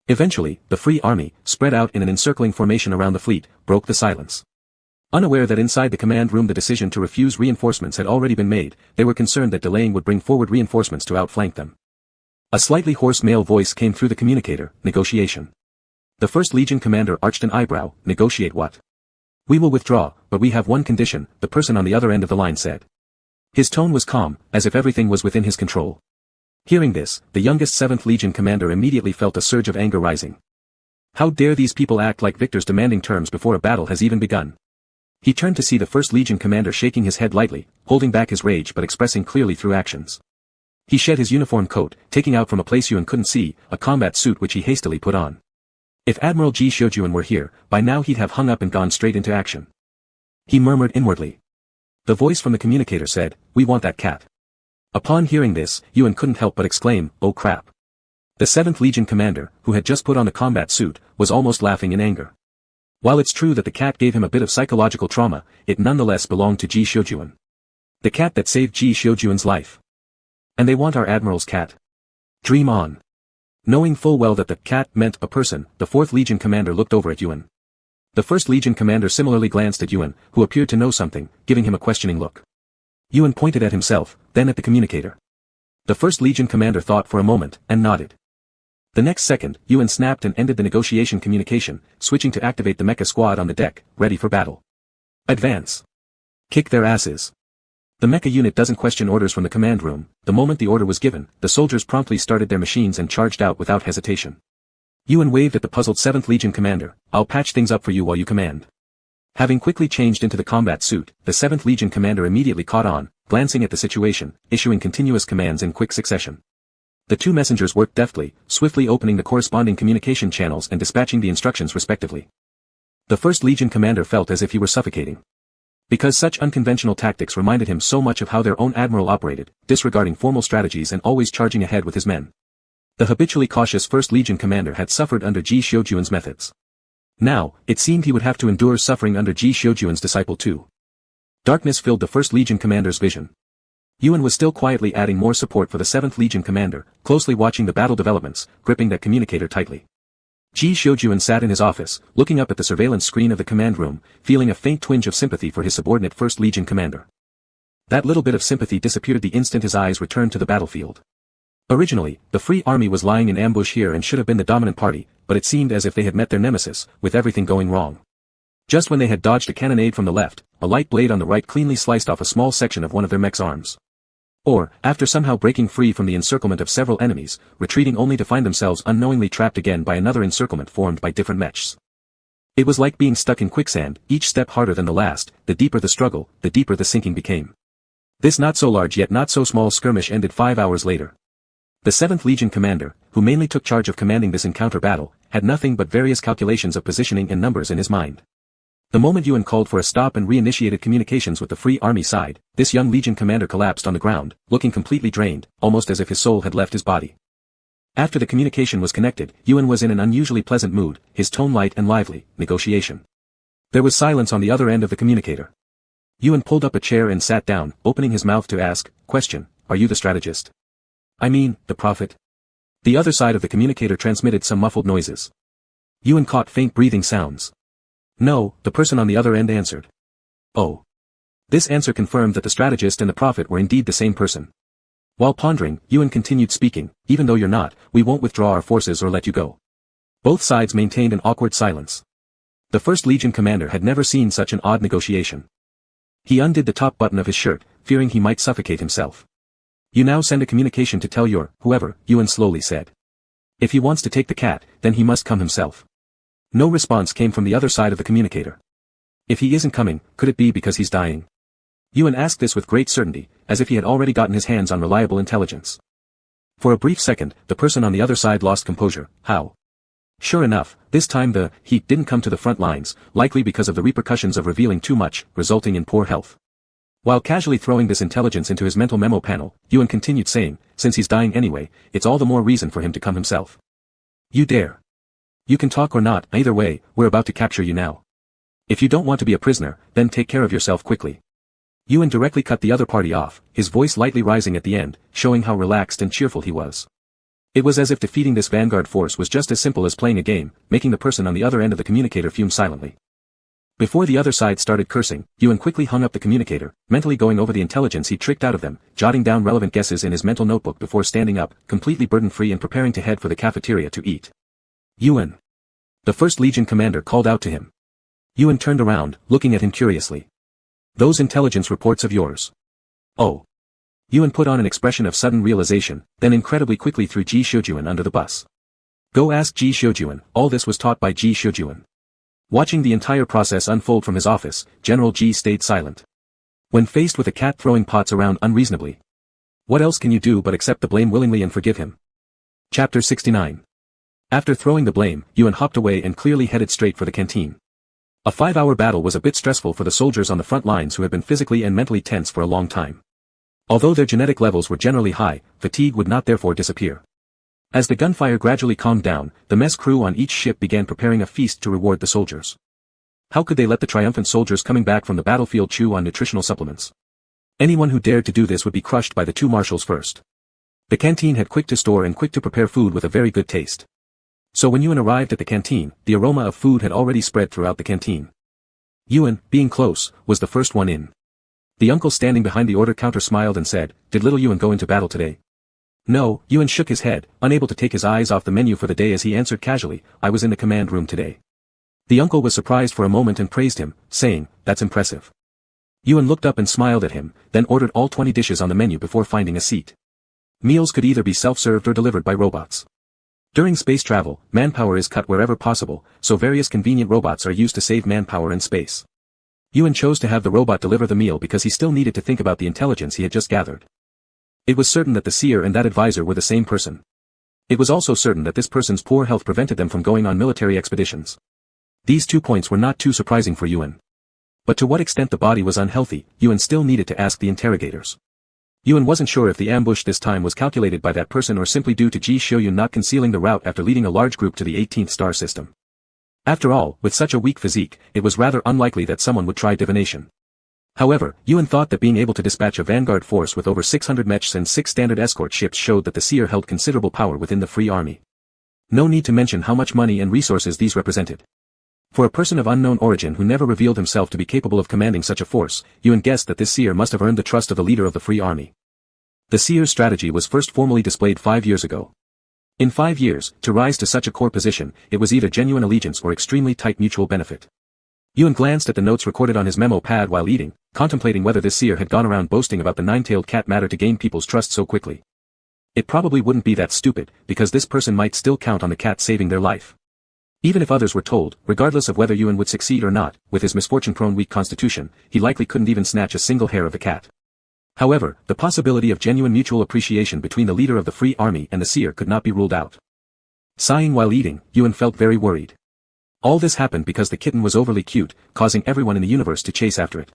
Eventually, the Free Army, spread out in an encircling formation around the fleet, broke the silence. Unaware that inside the command room the decision to refuse reinforcements had already been made, they were concerned that delaying would bring forward reinforcements to outflank them. A slightly hoarse male voice came through the communicator. Negotiation. The 1st Legion commander arched an eyebrow. Negotiate what? We will withdraw, but we have one condition, the person on the other end of the line said. His tone was calm, as if everything was within his control. Hearing this, the youngest 7th Legion commander immediately felt a surge of anger rising. How dare these people act like victors demanding terms before a battle has even begun? He turned to see the 1st Legion commander shaking his head lightly, holding back his rage but expressing clearly through actions. He shed his uniform coat, taking out from a place Yuan couldn't see, a combat suit which he hastily put on. If Admiral Ji Shoujuan were here, by now he'd have hung up and gone straight into action. He murmured inwardly. The voice from the communicator said, "We want that cat." Upon hearing this, Yuan couldn't help but exclaim, "Oh crap." The 7th Legion commander, who had just put on the combat suit, was almost laughing in anger. While it's true that the cat gave him a bit of psychological trauma, it nonetheless belonged to Ji Shoujuan. The cat that saved Ji Shoujuan's life. And they want our admiral's cat. Dream on. Knowing full well that the cat meant a person, the 4th Legion commander looked over at Yuan. The 1st Legion commander similarly glanced at Yuan, who appeared to know something, giving him a questioning look. Yuan pointed at himself, then at the communicator. The 1st Legion commander thought for a moment, and nodded. The next second, Yuan snapped and ended the negotiation communication, switching to activate the mecha squad on the deck, ready for battle. Advance. Kick their asses. The mecha unit doesn't question orders from the command room. The moment the order was given, the soldiers promptly started their machines and charged out without hesitation. Yuan waved at the puzzled 7th Legion commander. "I'll patch things up for you while you command." Having quickly changed into the combat suit, the 7th Legion commander immediately caught on, glancing at the situation, issuing continuous commands in quick succession. The two messengers worked deftly, swiftly opening the corresponding communication channels and dispatching the instructions respectively. The 1st Legion commander felt as if he were suffocating. Because such unconventional tactics reminded him so much of how their own admiral operated, disregarding formal strategies and always charging ahead with his men. The habitually cautious 1st Legion commander had suffered under Ji Shoujuan's methods. Now, it seemed he would have to endure suffering under Ji Shoujuan's disciple too. Darkness filled the 1st Legion commander's vision. Yuan was still quietly adding more support for the 7th Legion commander, closely watching the battle developments, gripping that communicator tightly. Ji Xiujuan sat in his office, looking up at the surveillance screen of the command room, feeling a faint twinge of sympathy for his subordinate 1st Legion commander. That little bit of sympathy disappeared the instant his eyes returned to the battlefield. Originally, the Free Army was lying in ambush here and should have been the dominant party, but it seemed as if they had met their nemesis, with everything going wrong. Just when they had dodged a cannonade from the left, a light blade on the right cleanly sliced off a small section of one of their mech's arms. Or, after somehow breaking free from the encirclement of several enemies, retreating only to find themselves unknowingly trapped again by another encirclement formed by different mechs. It was like being stuck in quicksand, each step harder than the last. The deeper the struggle, the deeper the sinking became. This not so large yet not so small skirmish ended 5 hours later. The 7th Legion commander, who mainly took charge of commanding this encounter battle, had nothing but various calculations of positioning and numbers in his mind. The moment Yuan called for a stop and reinitiated communications with the Free Army side, this young Legion commander collapsed on the ground, looking completely drained, almost as if his soul had left his body. After the communication was connected, Yuan was in an unusually pleasant mood, his tone light and lively. Negotiation. There was silence on the other end of the communicator. Yuan pulled up a chair and sat down, opening his mouth to ask, "Question, are you the strategist? I mean, the prophet?" The other side of the communicator transmitted some muffled noises. Yuan caught faint breathing sounds. "No," the person on the other end answered. "Oh." This answer confirmed that the strategist and the prophet were indeed the same person. While pondering, Yuan continued speaking, "Even though you're not, we won't withdraw our forces or let you go." Both sides maintained an awkward silence. The 1st Legion commander had never seen such an odd negotiation. He undid the top button of his shirt, fearing he might suffocate himself. "You now send a communication to tell your, whoever," Yuan slowly said. "If he wants to take the cat, then he must come himself." No response came from the other side of the communicator. "If he isn't coming, could it be because he's dying?" Yuan asked this with great certainty, as if he had already gotten his hands on reliable intelligence. For a brief second, the person on the other side lost composure. How? Sure enough, this time he didn't come to the front lines, likely because of the repercussions of revealing too much, resulting in poor health. While casually throwing this intelligence into his mental memo panel, Yuan continued saying, "Since he's dying anyway, it's all the more reason for him to come himself. You dare. You can talk or not, either way, we're about to capture you now. If you don't want to be a prisoner, then take care of yourself quickly." Yuan directly cut the other party off, his voice lightly rising at the end, showing how relaxed and cheerful he was. It was as if defeating this vanguard force was just as simple as playing a game, making the person on the other end of the communicator fume silently. Before the other side started cursing, Yuan quickly hung up the communicator, mentally going over the intelligence he tricked out of them, jotting down relevant guesses in his mental notebook before standing up, completely burden-free and preparing to head for the cafeteria to eat. "Yuan!" The 1st Legion commander called out to him. Yuan turned around, looking at him curiously. "Those intelligence reports of yours." "Oh." Yuan put on an expression of sudden realization, then incredibly quickly threw Ji Xiujuan under the bus. Go ask Ji Xiujuan. All this was taught by Ji Xiujuan. Watching the entire process unfold from his office, General Ji stayed silent. When faced with a cat throwing pots around unreasonably, what else can you do but accept the blame willingly and forgive him? Chapter 69. After throwing the blame, Yuan hopped away and clearly headed straight for the canteen. A 5-hour battle was a bit stressful for the soldiers on the front lines who had been physically and mentally tense for a long time. Although their genetic levels were generally high, fatigue would not therefore disappear. As the gunfire gradually calmed down, the mess crew on each ship began preparing a feast to reward the soldiers. How could they let the triumphant soldiers coming back from the battlefield chew on nutritional supplements? Anyone who dared to do this would be crushed by the 2 marshals first. The canteen had quick to store and quick to prepare food with a very good taste. So when Yuan arrived at the canteen, the aroma of food had already spread throughout the canteen. Yuan, being close, was the first one in. The uncle standing behind the order counter smiled and said, "Did little Yuan go into battle today?" No, Yuan shook his head, unable to take his eyes off the menu for the day as he answered casually, "I was in the command room today." The uncle was surprised for a moment and praised him, saying, "That's impressive." Yuan looked up and smiled at him, then ordered all 20 dishes on the menu before finding a seat. Meals could either be self-served or delivered by robots. During space travel, manpower is cut wherever possible, so various convenient robots are used to save manpower and space. Yuan chose to have the robot deliver the meal because he still needed to think about the intelligence he had just gathered. It was certain that the seer and that advisor were the same person. It was also certain that this person's poor health prevented them from going on military expeditions. These 2 points were not too surprising for Yuan. But to what extent the body was unhealthy, Yuan still needed to ask the interrogators. Yuan wasn't sure if the ambush this time was calculated by that person or simply due to Ji Xiujuan not concealing the route after leading a large group to the 18th star system. After all, with such a weak physique, it was rather unlikely that someone would try divination. However, Yuan thought that being able to dispatch a vanguard force with over 600 mechs and 6 standard escort ships showed that the seer held considerable power within the Free Army. No need to mention how much money and resources these represented. For a person of unknown origin who never revealed himself to be capable of commanding such a force, Yuan guessed that this seer must have earned the trust of the leader of the Free Army. The seer's strategy was first formally displayed 5 years ago. In 5 years, to rise to such a core position, it was either genuine allegiance or extremely tight mutual benefit. Yuan glanced at the notes recorded on his memo pad while eating, contemplating whether this seer had gone around boasting about the nine-tailed cat matter to gain people's trust so quickly. It probably wouldn't be that stupid, because this person might still count on the cat saving their life. Even if others were told, regardless of whether Yuan would succeed or not, with his misfortune-prone weak constitution, he likely couldn't even snatch a single hair of the cat. However, the possibility of genuine mutual appreciation between the leader of the Free Army and the seer could not be ruled out. Sighing while eating, Yuan felt very worried. All this happened because the kitten was overly cute, causing everyone in the universe to chase after it.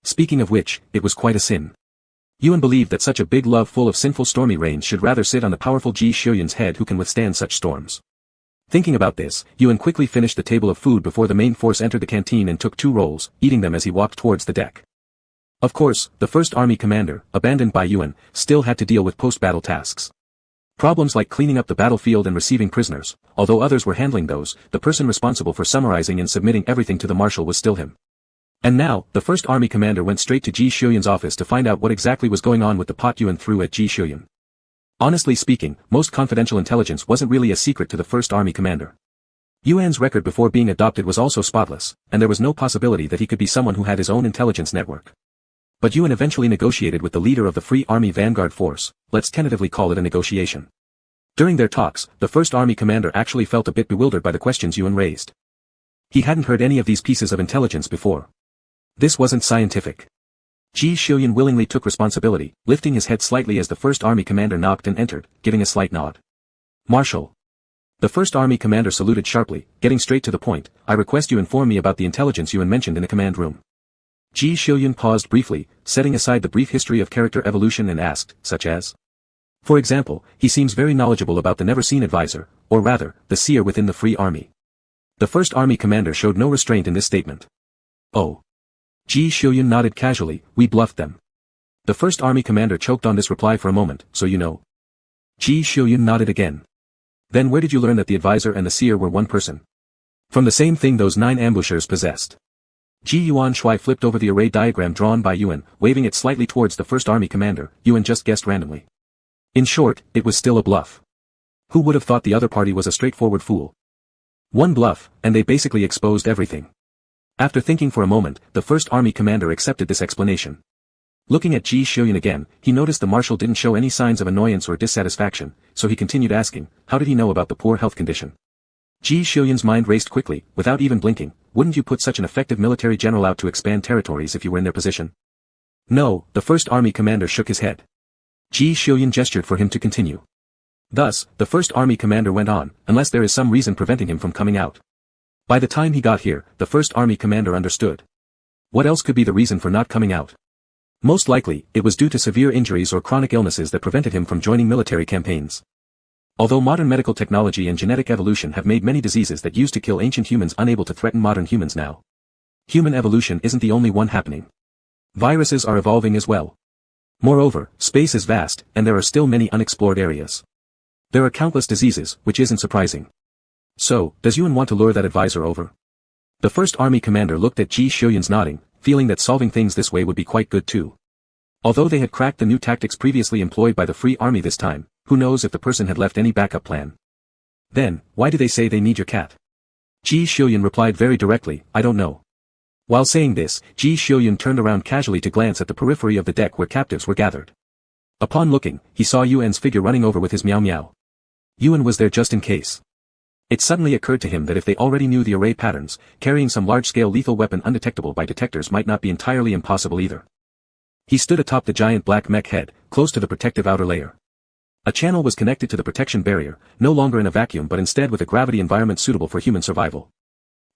Speaking of which, it was quite a sin. Yuan believed that such a big love full of sinful stormy rains should rather sit on the powerful Ji Xiuyuan's head who can withstand such storms. Thinking about this, Yuan quickly finished the table of food before the main force entered the canteen and took 2 rolls, eating them as he walked towards the deck. Of course, the First Army commander, abandoned by Yuan, still had to deal with post-battle tasks. Problems like cleaning up the battlefield and receiving prisoners, although others were handling those, the person responsible for summarizing and submitting everything to the marshal was still him. And now, the First Army commander went straight to Ji Xiuyuan's office to find out what exactly was going on with the pot Yuan threw at Ji Xiuyuan. Honestly speaking, most confidential intelligence wasn't really a secret to the First Army commander. Yuan's record before being adopted was also spotless, and there was no possibility that he could be someone who had his own intelligence network. But Yuan eventually negotiated with the leader of the Free Army Vanguard Force, let's tentatively call it a negotiation. During their talks, the First Army commander actually felt a bit bewildered by the questions Yuan raised. He hadn't heard any of these pieces of intelligence before. This wasn't scientific. Ji Xiuyuan willingly took responsibility, lifting his head slightly as the First Army commander knocked and entered, giving a slight nod. Marshal. The First Army commander saluted sharply, getting straight to the point, I request you inform me about the intelligence Yuan mentioned in the command room. Ji Xiuyuan paused briefly, setting aside the brief history of character evolution and asked, such as? For example, he seems very knowledgeable about the never-seen advisor, or rather, the seer within the Free Army. The First Army commander showed no restraint in this statement. Oh. Ji Xiuyuan nodded casually, we bluffed them. The First Army commander choked on this reply for a moment, so you know. Ji Xiuyuan nodded again. Then where did you learn that the advisor and the seer were one person? From the same thing those 9 ambushers possessed. Ji Yuan Shui flipped over the array diagram drawn by Yuan, waving it slightly towards the First Army commander. Yuan just guessed randomly. In short, it was still a bluff. Who would have thought the other party was a straightforward fool? One bluff, and they basically exposed everything. After thinking for a moment, the First Army commander accepted this explanation. Looking at Ji Xiuyuan again, he noticed the marshal didn't show any signs of annoyance or dissatisfaction, so he continued asking, how did he know about the poor health condition? Ji Xiuyuan's mind raced quickly, without even blinking, wouldn't you put such an effective military general out to expand territories if you were in their position? No, the First Army commander shook his head. Ji Xiuyuan gestured for him to continue. Thus, the First Army commander went on, unless there is some reason preventing him from coming out. By the time he got here, the First Army commander understood. What else could be the reason for not coming out? Most likely, it was due to severe injuries or chronic illnesses that prevented him from joining military campaigns. Although modern medical technology and genetic evolution have made many diseases that used to kill ancient humans unable to threaten modern humans now. Human evolution isn't the only one happening. Viruses are evolving as well. Moreover, space is vast, and there are still many unexplored areas. There are countless diseases, which isn't surprising. So, does Yuan want to lure that advisor over? The First Army commander looked at Ji Xiuyuan's nodding, feeling that solving things this way would be quite good too. Although they had cracked the new tactics previously employed by the Free Army this time, who knows if the person had left any backup plan. Then, why do they say they need your cat? Ji Xiuyuan replied very directly, I don't know. While saying this, Ji Xiuyuan turned around casually to glance at the periphery of the deck where captives were gathered. Upon looking, he saw Yuan's figure running over with his meow meow. Yuan was there just in case. It suddenly occurred to him that if they already knew the array patterns, carrying some large-scale lethal weapon undetectable by detectors might not be entirely impossible either. He stood atop the giant black mech head, close to the protective outer layer. A channel was connected to the protection barrier, no longer in a vacuum but instead with a gravity environment suitable for human survival.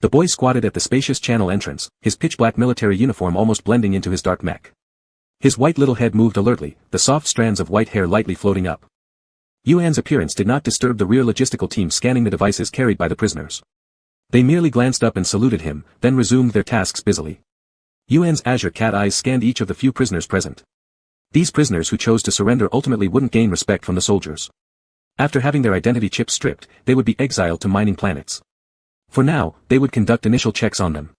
The boy squatted at the spacious channel entrance, his pitch-black military uniform almost blending into his dark mech. His white little head moved alertly, the soft strands of white hair lightly floating up. Yuan's appearance did not disturb the rear logistical team scanning the devices carried by the prisoners. They merely glanced up and saluted him, then resumed their tasks busily. Yuan's azure cat eyes scanned each of the few prisoners present. These prisoners who chose to surrender ultimately wouldn't gain respect from the soldiers. After having their identity chips stripped, they would be exiled to mining planets. For now, they would conduct initial checks on them.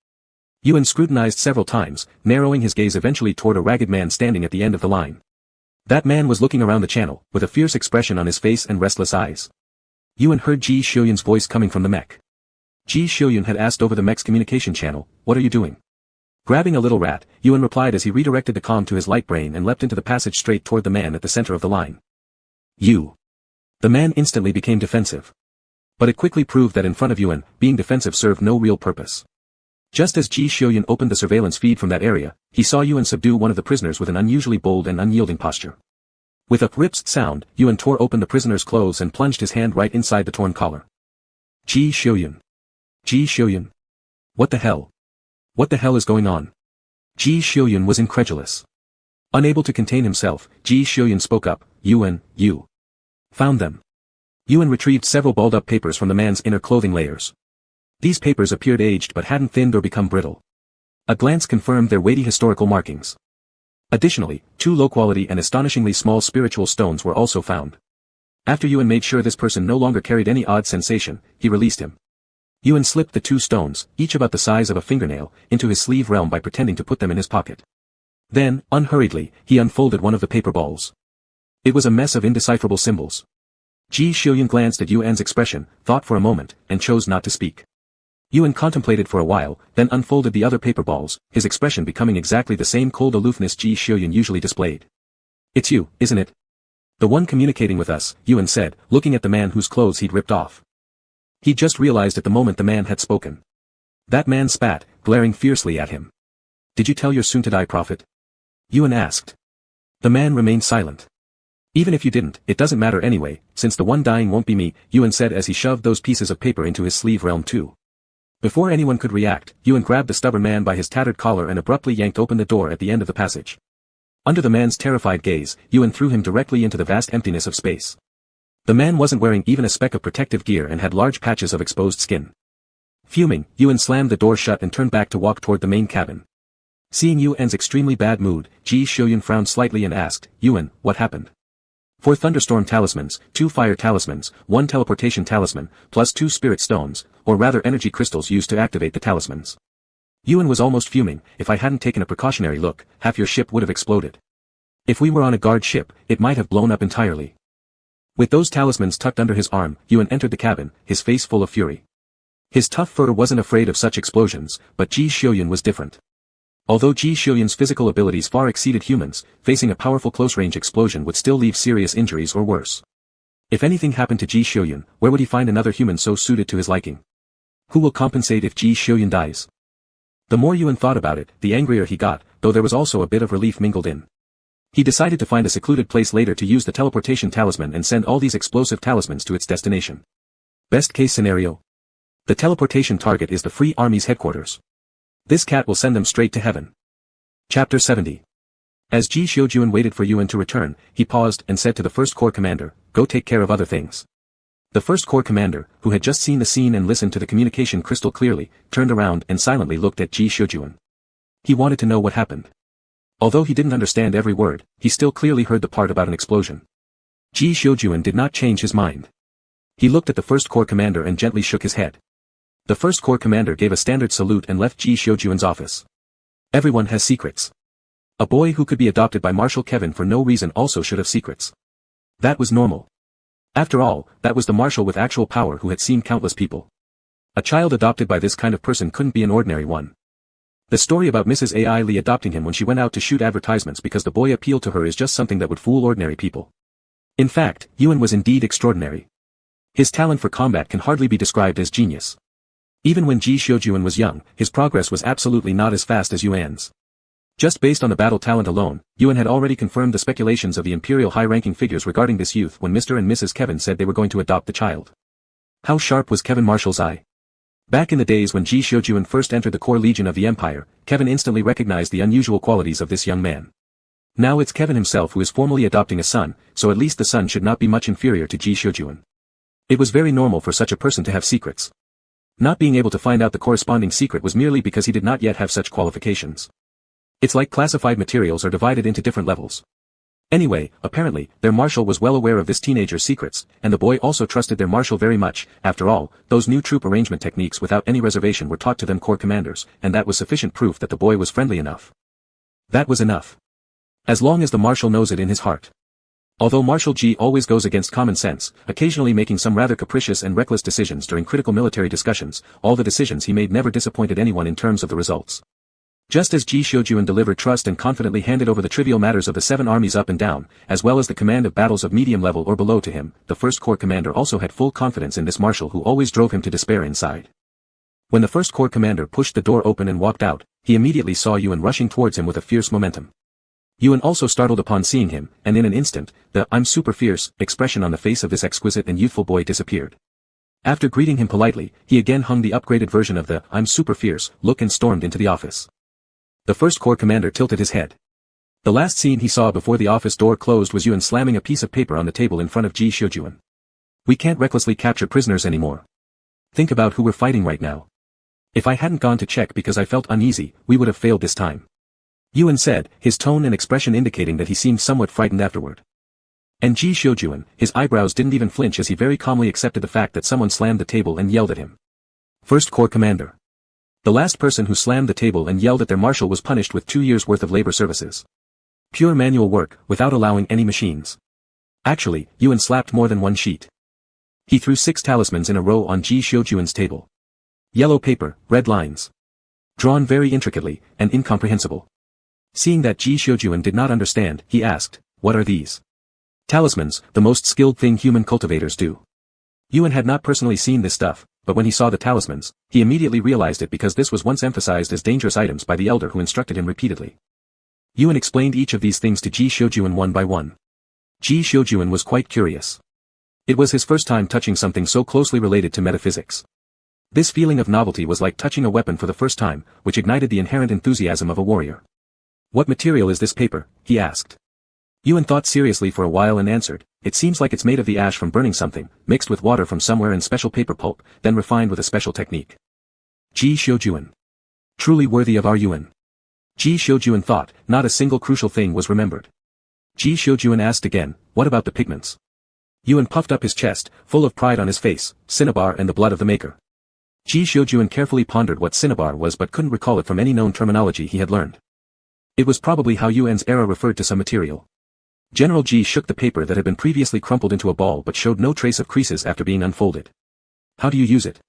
Yuan scrutinized several times, narrowing his gaze eventually toward a ragged man standing at the end of the line. That man was looking around the channel, with a fierce expression on his face and restless eyes. Yuan heard Ji Xiuyun's voice coming from the mech. Ji Xiuyun had asked over the mech's communication channel, "What are you doing?" Grabbing a little rat, Yuan replied as he redirected the comm to his light brain and leapt into the passage straight toward the man at the center of the line. "You." The man instantly became defensive. But it quickly proved that in front of Yuan, being defensive served no real purpose. Just as Ji Xiuyun opened the surveillance feed from that area, he saw Yuan subdue one of the prisoners with an unusually bold and unyielding posture. With a rips sound, Yuan tore open the prisoner's clothes and plunged his hand right inside the torn collar. Ji Xiuyun. Ji Xiuyun. What the hell? What the hell is going on? Ji Xiuyun was incredulous. Unable to contain himself, Ji Xiuyun spoke up, "Yuan, you found them." Yuan retrieved several balled-up papers from the man's inner clothing layers. These papers appeared aged but hadn't thinned or become brittle. A glance confirmed their weighty historical markings. Additionally, 2 low-quality and astonishingly small spiritual stones were also found. After Yuan made sure this person no longer carried any odd sensation, he released him. Yuan slipped the 2 stones, each about the size of a fingernail, into his sleeve realm by pretending to put them in his pocket. Then, unhurriedly, he unfolded one of the paper balls. It was a mess of indecipherable symbols. Ji Xiuyun glanced at Yuan's expression, thought for a moment, and chose not to speak. Yuan contemplated for a while, then unfolded the other paper balls, his expression becoming exactly the same cold aloofness Ji Xiuyun usually displayed. "It's you, isn't it? The one communicating with us," Yuan said, looking at the man whose clothes he'd ripped off. He just realized at the moment the man had spoken. That man spat, glaring fiercely at him. "Did you tell your soon-to-die prophet?" Yuan asked. The man remained silent. "Even if you didn't, it doesn't matter anyway, since the one dying won't be me," Yuan said as he shoved those pieces of paper into his sleeve realm too. Before anyone could react, Yuan grabbed the stubborn man by his tattered collar and abruptly yanked open the door at the end of the passage. Under the man's terrified gaze, Yuan threw him directly into the vast emptiness of space. The man wasn't wearing even a speck of protective gear and had large patches of exposed skin. Fuming, Yuan slammed the door shut and turned back to walk toward the main cabin. Seeing Yuan's extremely bad mood, Ji Xiuyun frowned slightly and asked, "Yuan, what happened?" 4 thunderstorm talismans, 2 fire talismans, 1 teleportation talisman, plus 2 spirit stones, or rather energy crystals used to activate the talismans. Yuan was almost fuming. "If I hadn't taken a precautionary look, half your ship would have exploded. If we were on a guard ship, it might have blown up entirely." With those talismans tucked under his arm, Yuan entered the cabin, his face full of fury. His tough fur wasn't afraid of such explosions, but Ji Xiuyun was different. Although Ji Xiuyun's physical abilities far exceeded humans, facing a powerful close-range explosion would still leave serious injuries or worse. If anything happened to Ji Xiuyun, where would he find another human so suited to his liking? Who will compensate if Ji Xiuyun dies? The more Yuan thought about it, the angrier he got, though there was also a bit of relief mingled in. He decided to find a secluded place later to use the teleportation talisman and send all these explosive talismans to its destination. Best case scenario. The teleportation target is the Free Army's headquarters. This cat will send them straight to heaven. Chapter 70. As Ji Xiuyun waited for Yuan to return, he paused and said to the First Corps commander, "Go take care of other things." The First Corps commander, who had just seen the scene and listened to the communication crystal clearly, turned around and silently looked at Ji Xiuyun. He wanted to know what happened. Although he didn't understand every word, he still clearly heard the part about an explosion. Ji Xiuyun did not change his mind. He looked at the First Corps commander and gently shook his head. The First Corps commander gave a standard salute and left Ji Xiuyun's office. Everyone has secrets. A boy who could be adopted by Marshal Kevin for no reason also should have secrets. That was normal. After all, that was the Marshal with actual power who had seen countless people. A child adopted by this kind of person couldn't be an ordinary one. The story about Mrs. A.I. Lee adopting him when she went out to shoot advertisements because the boy appealed to her is just something that would fool ordinary people. In fact, Yuan was indeed extraordinary. His talent for combat can hardly be described as genius. Even when Ji Xiuyun was young, his progress was absolutely not as fast as Yuan's. Just based on the battle talent alone, Yuan had already confirmed the speculations of the Imperial high-ranking figures regarding this youth when Mr. and Mrs. Kevin said they were going to adopt the child. How sharp was Kevin Marshal's eye? Back in the days when Ji Xiuyun first entered the Core Legion of the Empire, Kevin instantly recognized the unusual qualities of this young man. Now it's Kevin himself who is formally adopting a son, so at least the son should not be much inferior to Ji Xiuyun. It was very normal for such a person to have secrets. Not being able to find out the corresponding secret was merely because he did not yet have such qualifications. It's like classified materials are divided into different levels. Anyway, apparently, their marshal was well aware of this teenager's secrets, and the boy also trusted their marshal very much. After all, those new troop arrangement techniques without any reservation were taught to them corps commanders, and that was sufficient proof that the boy was friendly enough. That was enough. As long as the marshal knows it in his heart. Although Marshal G always goes against common sense, occasionally making some rather capricious and reckless decisions during critical military discussions, all the decisions he made never disappointed anyone in terms of the results. Just as Ji Xiujuan delivered trust and confidently handed over the trivial matters of the 7 armies up and down, as well as the command of battles of medium level or below to him, the first corps commander also had full confidence in this marshal who always drove him to despair inside. When the first corps commander pushed the door open and walked out, he immediately saw Yuan rushing towards him with a fierce momentum. Yuan also startled upon seeing him, and in an instant, the "I'm super fierce" expression on the face of this exquisite and youthful boy disappeared. After greeting him politely, he again hung the upgraded version of the "I'm super fierce" look and stormed into the office. The first corps commander tilted his head. The last scene he saw before the office door closed was Yuan slamming a piece of paper on the table in front of Ji Xiujuan. "We can't recklessly capture prisoners anymore. Think about who we're fighting right now. If I hadn't gone to check because I felt uneasy, we would have failed this time," Yuan said, his tone and expression indicating that he seemed somewhat frightened afterward. And Ji Xiujuan, his eyebrows didn't even flinch as he very calmly accepted the fact that someone slammed the table and yelled at him. First Corps Commander. The last person who slammed the table and yelled at their marshal was punished with 2 years' worth of labor services. Pure manual work, without allowing any machines. Actually, Yuan slapped more than one sheet. He threw 6 talismans in a row on Ji Xiujuan's table. Yellow paper, red lines. Drawn very intricately, and incomprehensible. Seeing that Ji Xiujuan did not understand, he asked, "What are these?" Talismans, the most skilled thing human cultivators do. Yuan had not personally seen this stuff, but when he saw the talismans, he immediately realized it because this was once emphasized as dangerous items by the elder who instructed him repeatedly. Yuan explained each of these things to Ji Xiujuan one by one. Ji Xiujuan was quite curious. It was his first time touching something so closely related to metaphysics. This feeling of novelty was like touching a weapon for the first time, which ignited the inherent enthusiasm of a warrior. "What material is this paper?" he asked. Yuan thought seriously for a while and answered, "It seems like it's made of the ash from burning something, mixed with water from somewhere in special paper pulp, then refined with a special technique." Ji Xiujuan. Truly worthy of our Yuan. Ji Xiujuan thought, not a single crucial thing was remembered. Ji Xiujuan asked again, "What about the pigments?" Yuan puffed up his chest, full of pride on his face, "Cinnabar and the blood of the maker." Ji Xiujuan carefully pondered what cinnabar was but couldn't recall it from any known terminology he had learned. It was probably how Yuan's era referred to some material. General Ji shook the paper that had been previously crumpled into a ball but showed no trace of creases after being unfolded. "How do you use it?"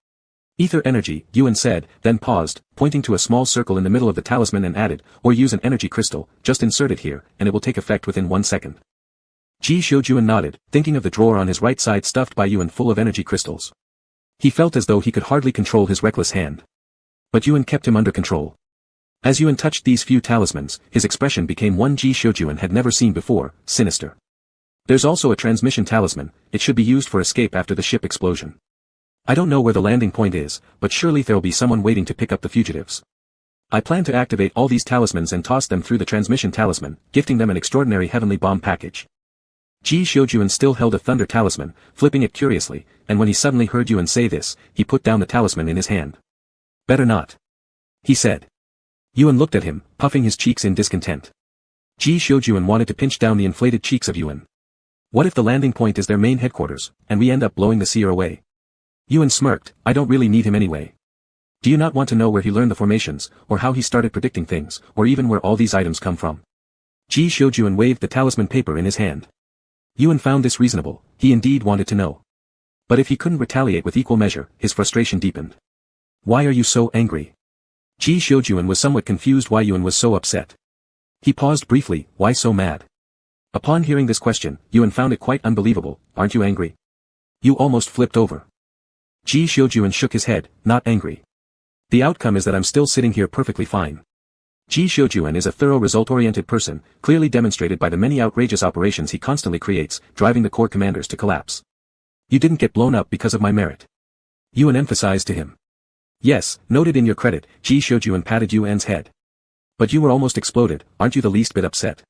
"Ether energy," Yuan said, then paused, pointing to a small circle in the middle of the talisman and added, "Or use an energy crystal, just insert it here, and it will take effect within 1 second. Ji Xiujuan nodded, thinking of the drawer on his right side stuffed by Yuan full of energy crystals. He felt as though he could hardly control his reckless hand. But Yuan kept him under control. As Yuan touched these few talismans, his expression became one Ji Xiujuan had never seen before, sinister. "There's also a transmission talisman, it should be used for escape after the ship explosion. I don't know where the landing point is, but surely there'll be someone waiting to pick up the fugitives. I plan to activate all these talismans and toss them through the transmission talisman, gifting them an extraordinary heavenly bomb package." Ji Xiujuan still held a thunder talisman, flipping it curiously, and when he suddenly heard Yuan say this, he put down the talisman in his hand. "Better not," he said. Yuan looked at him, puffing his cheeks in discontent. Ji Xiujuan wanted to pinch down the inflated cheeks of Yuan. What if the landing point is their main headquarters, and we end up blowing the seer away? Yuan smirked, "I don't really need him anyway. Do you not want to know where he learned the formations, or how he started predicting things, or even where all these items come from?" Ji Xiujuan waved the talisman paper in his hand. Yuan found this reasonable, he indeed wanted to know. But if he couldn't retaliate with equal measure, his frustration deepened. "Why are you so angry?" Ji Xiujuan was somewhat confused why Yuan was so upset. He paused briefly, "Why so mad?" Upon hearing this question, Yuan found it quite unbelievable. "Aren't you angry?" "You almost flipped over." Ji Xiujuan shook his head, "Not angry. The outcome is that I'm still sitting here perfectly fine." Ji Xiujuan is a thorough result-oriented person, clearly demonstrated by the many outrageous operations he constantly creates, driving the corps commanders to collapse. "You didn't get blown up because of my merit," Yuan emphasized to him. "Yes, noted in your credit," Ji Xiujuan patted Yuan's head. "But you were almost exploded, aren't you the least bit upset?"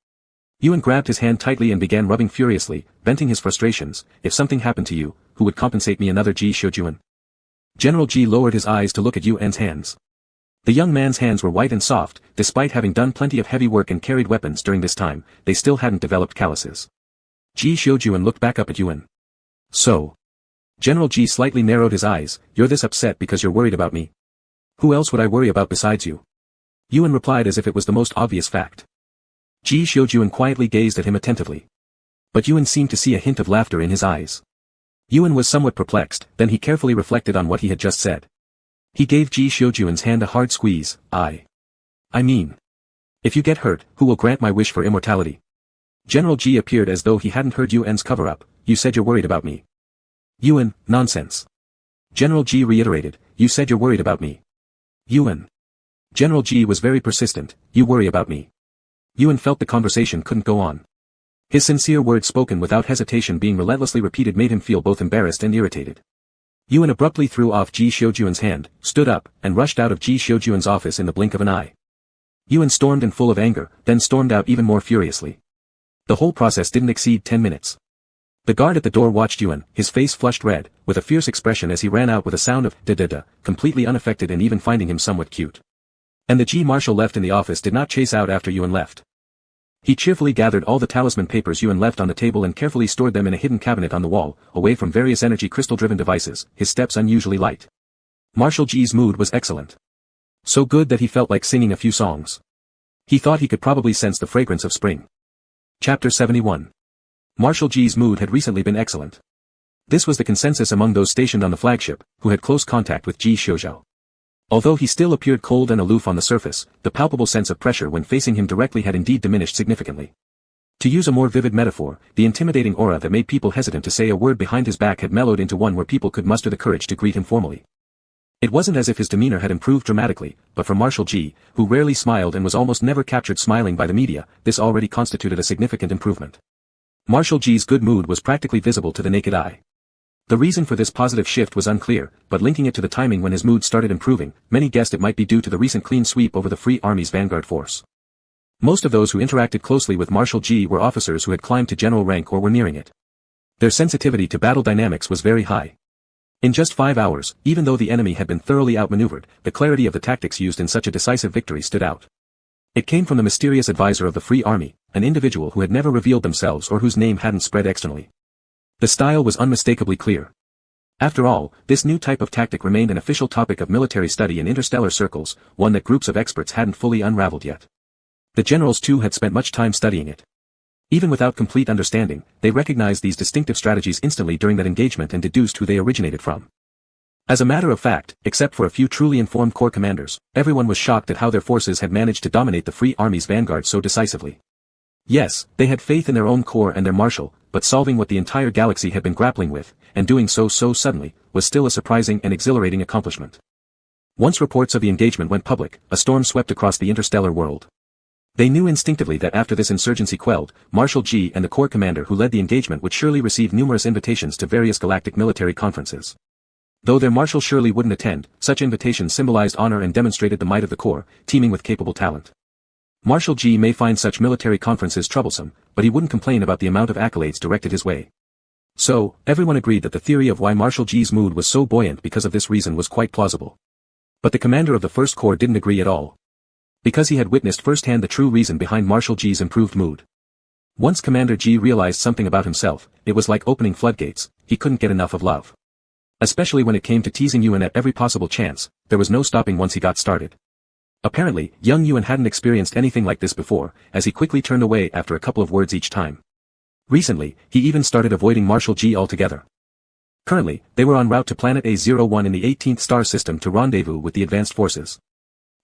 Yuan grabbed his hand tightly and began rubbing furiously, venting his frustrations. "If something happened to you, who would compensate me?" Another Ji Xiujuan. General Ji lowered his eyes to look at Yuan's hands. The young man's hands were white and soft. Despite having done plenty of heavy work and carried weapons during this time, they still hadn't developed calluses. Ji Xiujuan looked back up at Yuan. So. General Ji slightly narrowed his eyes. You're this upset because you're worried about me? Who else would I worry about besides you? Yuan replied as if it was the most obvious fact. Ji Xiujuan quietly gazed at him attentively. But Yuan seemed to see a hint of laughter in his eyes. Yuan was somewhat perplexed, then he carefully reflected on what he had just said. He gave Ji Xiujuan's hand a hard squeeze. I mean. If you get hurt, who will grant my wish for immortality? General Ji appeared as though he hadn't heard Yuan's cover-up. You said you're worried about me. Yuan, nonsense. General Ji reiterated, you said you're worried about me. Yuan. General Ji was very persistent, you worry about me. Yuan felt the conversation couldn't go on. His sincere words spoken without hesitation being relentlessly repeated made him feel both embarrassed and irritated. Yuan abruptly threw off Ji Xiujuan's hand, stood up, and rushed out of Ji Xiujuan's office in the blink of an eye. Yuan stormed in full of anger, then stormed out even more furiously. The whole process didn't exceed 10 minutes. The guard at the door watched Yuan, his face flushed red, with a fierce expression as he ran out with a sound of da-da-da, completely unaffected and even finding him somewhat cute. And the G Marshal left in the office did not chase out after Yuan left. He cheerfully gathered all the talisman papers Yuan left on the table and carefully stored them in a hidden cabinet on the wall, away from various energy crystal-driven devices, his steps unusually light. Marshal G's mood was excellent. So good that he felt like singing a few songs. He thought he could probably sense the fragrance of spring. Chapter 71. Marshal G's mood had recently been excellent. This was the consensus among those stationed on the flagship, who had close contact with Ji Xiuzhou. Although he still appeared cold and aloof on the surface, the palpable sense of pressure when facing him directly had indeed diminished significantly. To use a more vivid metaphor, the intimidating aura that made people hesitant to say a word behind his back had mellowed into one where people could muster the courage to greet him formally. It wasn't as if his demeanor had improved dramatically, but for Marshal Ji, who rarely smiled and was almost never captured smiling by the media, this already constituted a significant improvement. Marshal Ji's good mood was practically visible to the naked eye. The reason for this positive shift was unclear, but linking it to the timing when his mood started improving, many guessed it might be due to the recent clean sweep over the Free Army's vanguard force. Most of those who interacted closely with Marshal Ji were officers who had climbed to general rank or were nearing it. Their sensitivity to battle dynamics was very high. In just 5 hours, even though the enemy had been thoroughly outmaneuvered, the clarity of the tactics used in such a decisive victory stood out. It came from the mysterious advisor of the Free Army, an individual who had never revealed themselves or whose name hadn't spread externally. The style was unmistakably clear. After all, this new type of tactic remained an official topic of military study in interstellar circles, one that groups of experts hadn't fully unraveled yet. The generals too had spent much time studying it. Even without complete understanding, they recognized these distinctive strategies instantly during that engagement and deduced who they originated from. As a matter of fact, except for a few truly informed corps commanders, everyone was shocked at how their forces had managed to dominate the Free Army's vanguard so decisively. Yes, they had faith in their own corps and their marshal, but solving what the entire galaxy had been grappling with, and doing so suddenly, was still a surprising and exhilarating accomplishment. Once reports of the engagement went public, a storm swept across the interstellar world. They knew instinctively that after this insurgency quelled, Marshal Ji and the corps commander who led the engagement would surely receive numerous invitations to various galactic military conferences. Though their marshal surely wouldn't attend, such invitations symbolized honor and demonstrated the might of the corps, teeming with capable talent. Marshal Ji may find such military conferences troublesome, but he wouldn't complain about the amount of accolades directed his way. So, everyone agreed that the theory of why Marshal Ji's mood was so buoyant because of this reason was quite plausible. But the commander of the First Corps didn't agree at all. Because he had witnessed firsthand the true reason behind Marshal Ji's improved mood. Once Commander Ji realized something about himself, it was like opening floodgates, he couldn't get enough of love. Especially when it came to teasing Yuan at every possible chance, there was no stopping once he got started. Apparently, young Yuan hadn't experienced anything like this before, as he quickly turned away after a couple of words each time. Recently, he even started avoiding Marshal Ji altogether. Currently, they were en route to Planet A01 in the 18th star system to rendezvous with the advanced forces.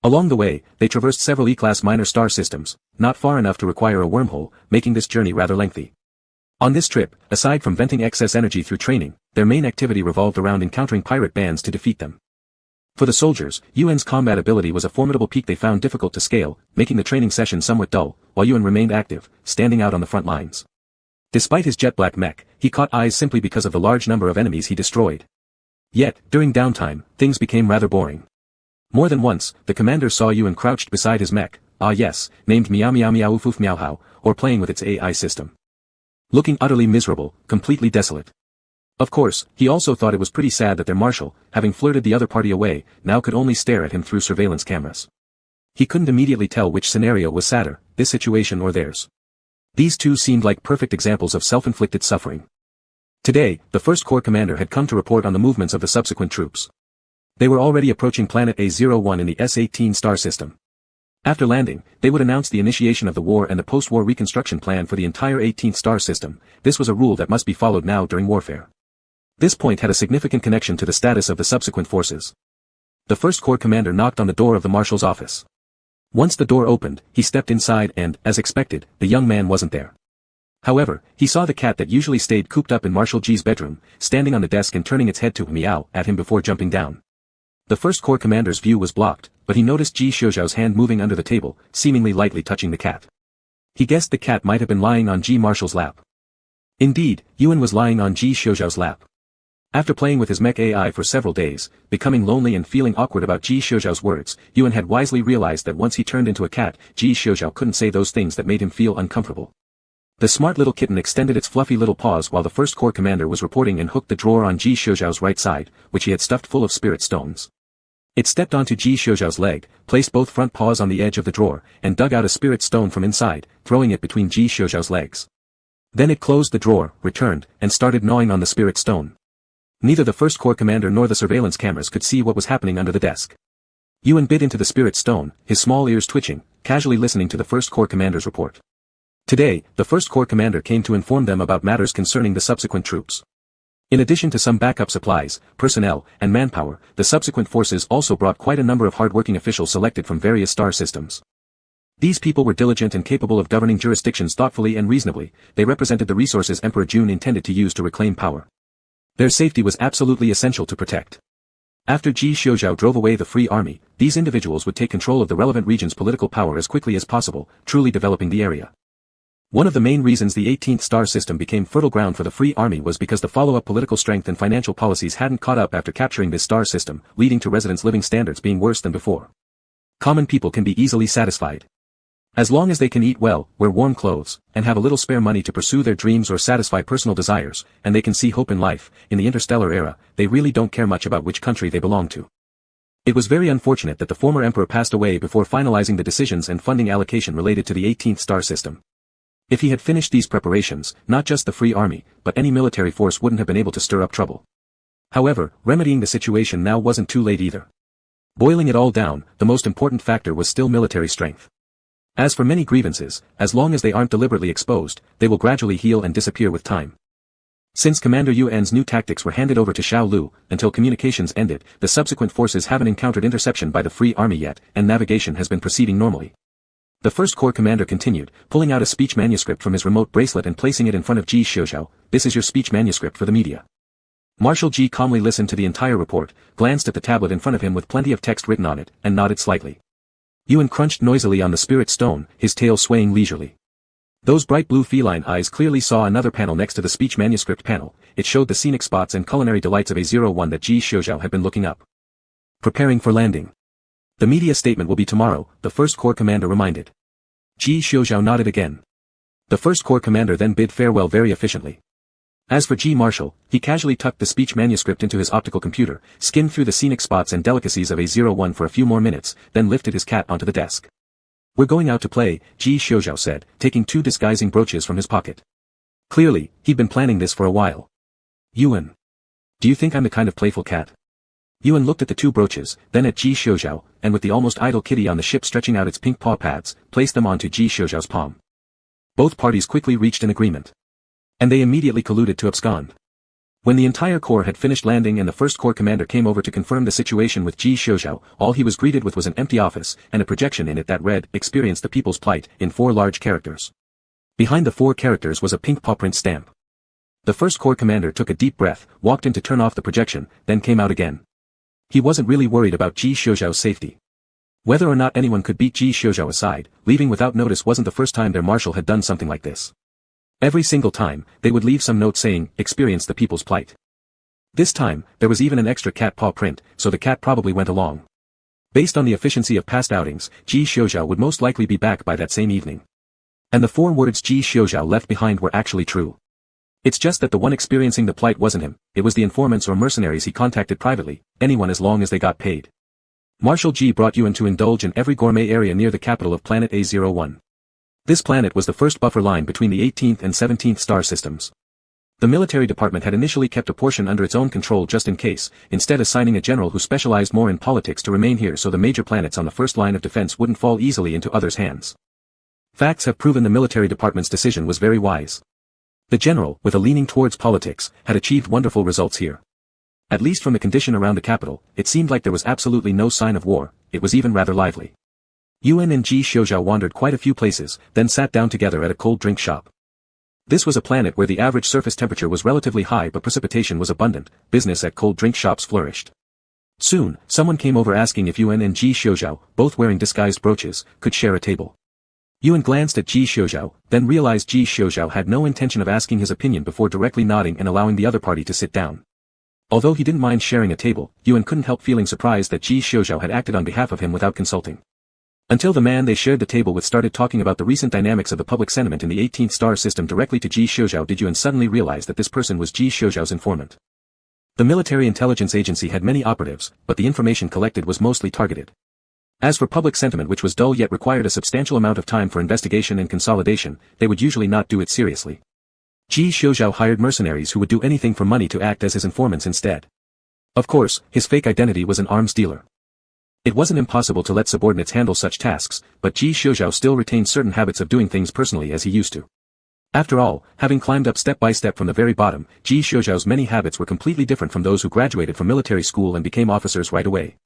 Along the way, they traversed several E-class minor star systems, not far enough to require a wormhole, making this journey rather lengthy. On this trip, aside from venting excess energy through training, their main activity revolved around encountering pirate bands to defeat them. For the soldiers, Yuan's combat ability was a formidable peak they found difficult to scale, making the training session somewhat dull, while Yuan remained active, standing out on the front lines. Despite his jet-black mech, he caught eyes simply because of the large number of enemies he destroyed. Yet, during downtime, things became rather boring. More than once, the commander saw Yuan crouched beside his mech, named Meow Meow Meow Ufuf Meow How, or playing with its AI system. Looking utterly miserable, completely desolate. Of course, he also thought it was pretty sad that their marshal, having flirted the other party away, now could only stare at him through surveillance cameras. He couldn't immediately tell which scenario was sadder, this situation or theirs. These two seemed like perfect examples of self-inflicted suffering. Today, the First Corps commander had come to report on the movements of the subsequent troops. They were already approaching planet A01 in the S-18 star system. After landing, they would announce the initiation of the war and the post-war reconstruction plan for the entire 18th star system. This was a rule that must be followed now during warfare. This point had a significant connection to the status of the subsequent forces. The First Corps commander knocked on the door of the marshal's office. Once the door opened, he stepped inside and, as expected, the young man wasn't there. However, he saw the cat that usually stayed cooped up in Marshal G's bedroom, standing on the desk and turning its head to meow at him before jumping down. The First Corps commander's view was blocked, but he noticed Ji Shoujiao's hand moving under the table, seemingly lightly touching the cat. He guessed the cat might have been lying on Ji Marshal's lap. Indeed, Yuan was lying on Ji Shoujiao's lap. After playing with his mech AI for several days, becoming lonely and feeling awkward about Ji Shoujiao's words, Yuan had wisely realized that once he turned into a cat, Ji Shoujiao couldn't say those things that made him feel uncomfortable. The smart little kitten extended its fluffy little paws while the First Corps commander was reporting and hooked the drawer on Ji Shoujiao's right side, which he had stuffed full of spirit stones. It stepped onto Ji Shoujiao's leg, placed both front paws on the edge of the drawer, and dug out a spirit stone from inside, throwing it between Ji Shoujiao's legs. Then it closed the drawer, returned, and started gnawing on the spirit stone. Neither the First Corps commander nor the surveillance cameras could see what was happening under the desk. Yuan bit into the spirit stone, his small ears twitching, casually listening to the First Corps commander's report. Today, the First Corps commander came to inform them about matters concerning the subsequent troops. In addition to some backup supplies, personnel, and manpower, the subsequent forces also brought quite a number of hard-working officials selected from various star systems. These people were diligent and capable of governing jurisdictions thoughtfully and reasonably. They represented the resources Emperor Jun intended to use to reclaim power. Their safety was absolutely essential to protect. After Ji Shoujiao drove away the Free Army, these individuals would take control of the relevant region's political power as quickly as possible, truly developing the area. One of the main reasons the 18th star system became fertile ground for the Free Army was because the follow-up political strength and financial policies hadn't caught up after capturing this star system, leading to residents' living standards being worse than before. Common people can be easily satisfied. As long as they can eat well, wear warm clothes, and have a little spare money to pursue their dreams or satisfy personal desires, and they can see hope in life, in the interstellar era, they really don't care much about which country they belong to. It was very unfortunate that the former emperor passed away before finalizing the decisions and funding allocation related to the 18th star system. If he had finished these preparations, not just the Free Army, but any military force wouldn't have been able to stir up trouble. However, remedying the situation now wasn't too late either. Boiling it all down, the most important factor was still military strength. As for many grievances, as long as they aren't deliberately exposed, they will gradually heal and disappear with time. Since Commander Yuan's new tactics were handed over to Xiao Lu, until communications ended, the subsequent forces haven't encountered interception by the Free Army yet, and navigation has been proceeding normally. The First Corps commander continued, pulling out a speech manuscript from his remote bracelet and placing it in front of Ji Shoujiao. This is your speech manuscript for the media. Marshal Ji calmly listened to the entire report, glanced at the tablet in front of him with plenty of text written on it, and nodded slightly. Yuan crunched noisily on the spirit stone, his tail swaying leisurely. Those bright blue feline eyes clearly saw another panel next to the speech manuscript panel. It showed the scenic spots and culinary delights of A01 that Ji Shoujiao had been looking up. Preparing for landing. The media statement will be tomorrow, the First Corps commander reminded. Ji Shoujiao nodded again. The First Corps commander then bid farewell very efficiently. As for Ji Marshal, he casually tucked the speech manuscript into his optical computer, skimmed through the scenic spots and delicacies of A01 for a few more minutes, then lifted his cat onto the desk. We're going out to play, Ji Shoujiao said, taking two disguising brooches from his pocket. Clearly, he'd been planning this for a while. Yuan. Do you think I'm the kind of playful cat? Yuan looked at the two brooches, then at Ji Shoujiao, and with the almost idle kitty on the ship stretching out its pink paw pads, placed them onto Ji Shoujiao's palm. Both parties quickly reached an agreement. And they immediately colluded to abscond. When the entire corps had finished landing and the First Corps commander came over to confirm the situation with Ji Shoujiao, all he was greeted with was an empty office, and a projection in it that read, "Experience the People's Plight," in 4 large characters. Behind the 4 characters was a pink paw print stamp. The First Corps commander took a deep breath, walked in to turn off the projection, then came out again. He wasn't really worried about Ji Shoujiao's safety. Whether or not anyone could beat Ji Shoujiao aside, leaving without notice wasn't the first time their marshal had done something like this. Every single time, they would leave some note saying, "Experience the people's plight." This time, there was even an extra cat paw print, so the cat probably went along. Based on the efficiency of past outings, Ji Shoujiao would most likely be back by that same evening. And the 4 words Ji Shoujiao left behind were actually true. It's just that the one experiencing the plight wasn't him, it was the informants or mercenaries he contacted privately, anyone as long as they got paid. Marshal G brought Yuan to indulge in every gourmet area near the capital of planet A01. This planet was the first buffer line between the 18th and 17th star systems. The military department had initially kept a portion under its own control just in case, instead assigning a general who specialized more in politics to remain here so the major planets on the first line of defense wouldn't fall easily into others' hands. Facts have proven the military department's decision was very wise. The general, with a leaning towards politics, had achieved wonderful results here. At least from the condition around the capital, it seemed like there was absolutely no sign of war, it was even rather lively. Yuan and Ji Xiaoxiao wandered quite a few places, then sat down together at a cold drink shop. This was a planet where the average surface temperature was relatively high but precipitation was abundant, business at cold drink shops flourished. Soon, someone came over asking if Yuan and Ji Xiaoxiao, both wearing disguised brooches, could share a table. Yuan glanced at Ji Xiaoxiao, then realized Ji Xiaoxiao had no intention of asking his opinion before directly nodding and allowing the other party to sit down. Although he didn't mind sharing a table, Yuan couldn't help feeling surprised that Ji Xiaoxiao had acted on behalf of him without consulting. Until the man they shared the table with started talking about the recent dynamics of the public sentiment in the 18th star system directly to Ji Xiaoxiao did Yuan suddenly realize that this person was Ji Xiaoxiao's informant. The military intelligence agency had many operatives, but the information collected was mostly targeted. As for public sentiment which was dull yet required a substantial amount of time for investigation and consolidation, they would usually not do it seriously. Ji Xiaoxiao hired mercenaries who would do anything for money to act as his informants instead. Of course, his fake identity was an arms dealer. It wasn't impossible to let subordinates handle such tasks, but Ji Xiaoxiao still retained certain habits of doing things personally as he used to. After all, having climbed up step by step from the very bottom, Ji Xiaoxiao's many habits were completely different from those who graduated from military school and became officers right away.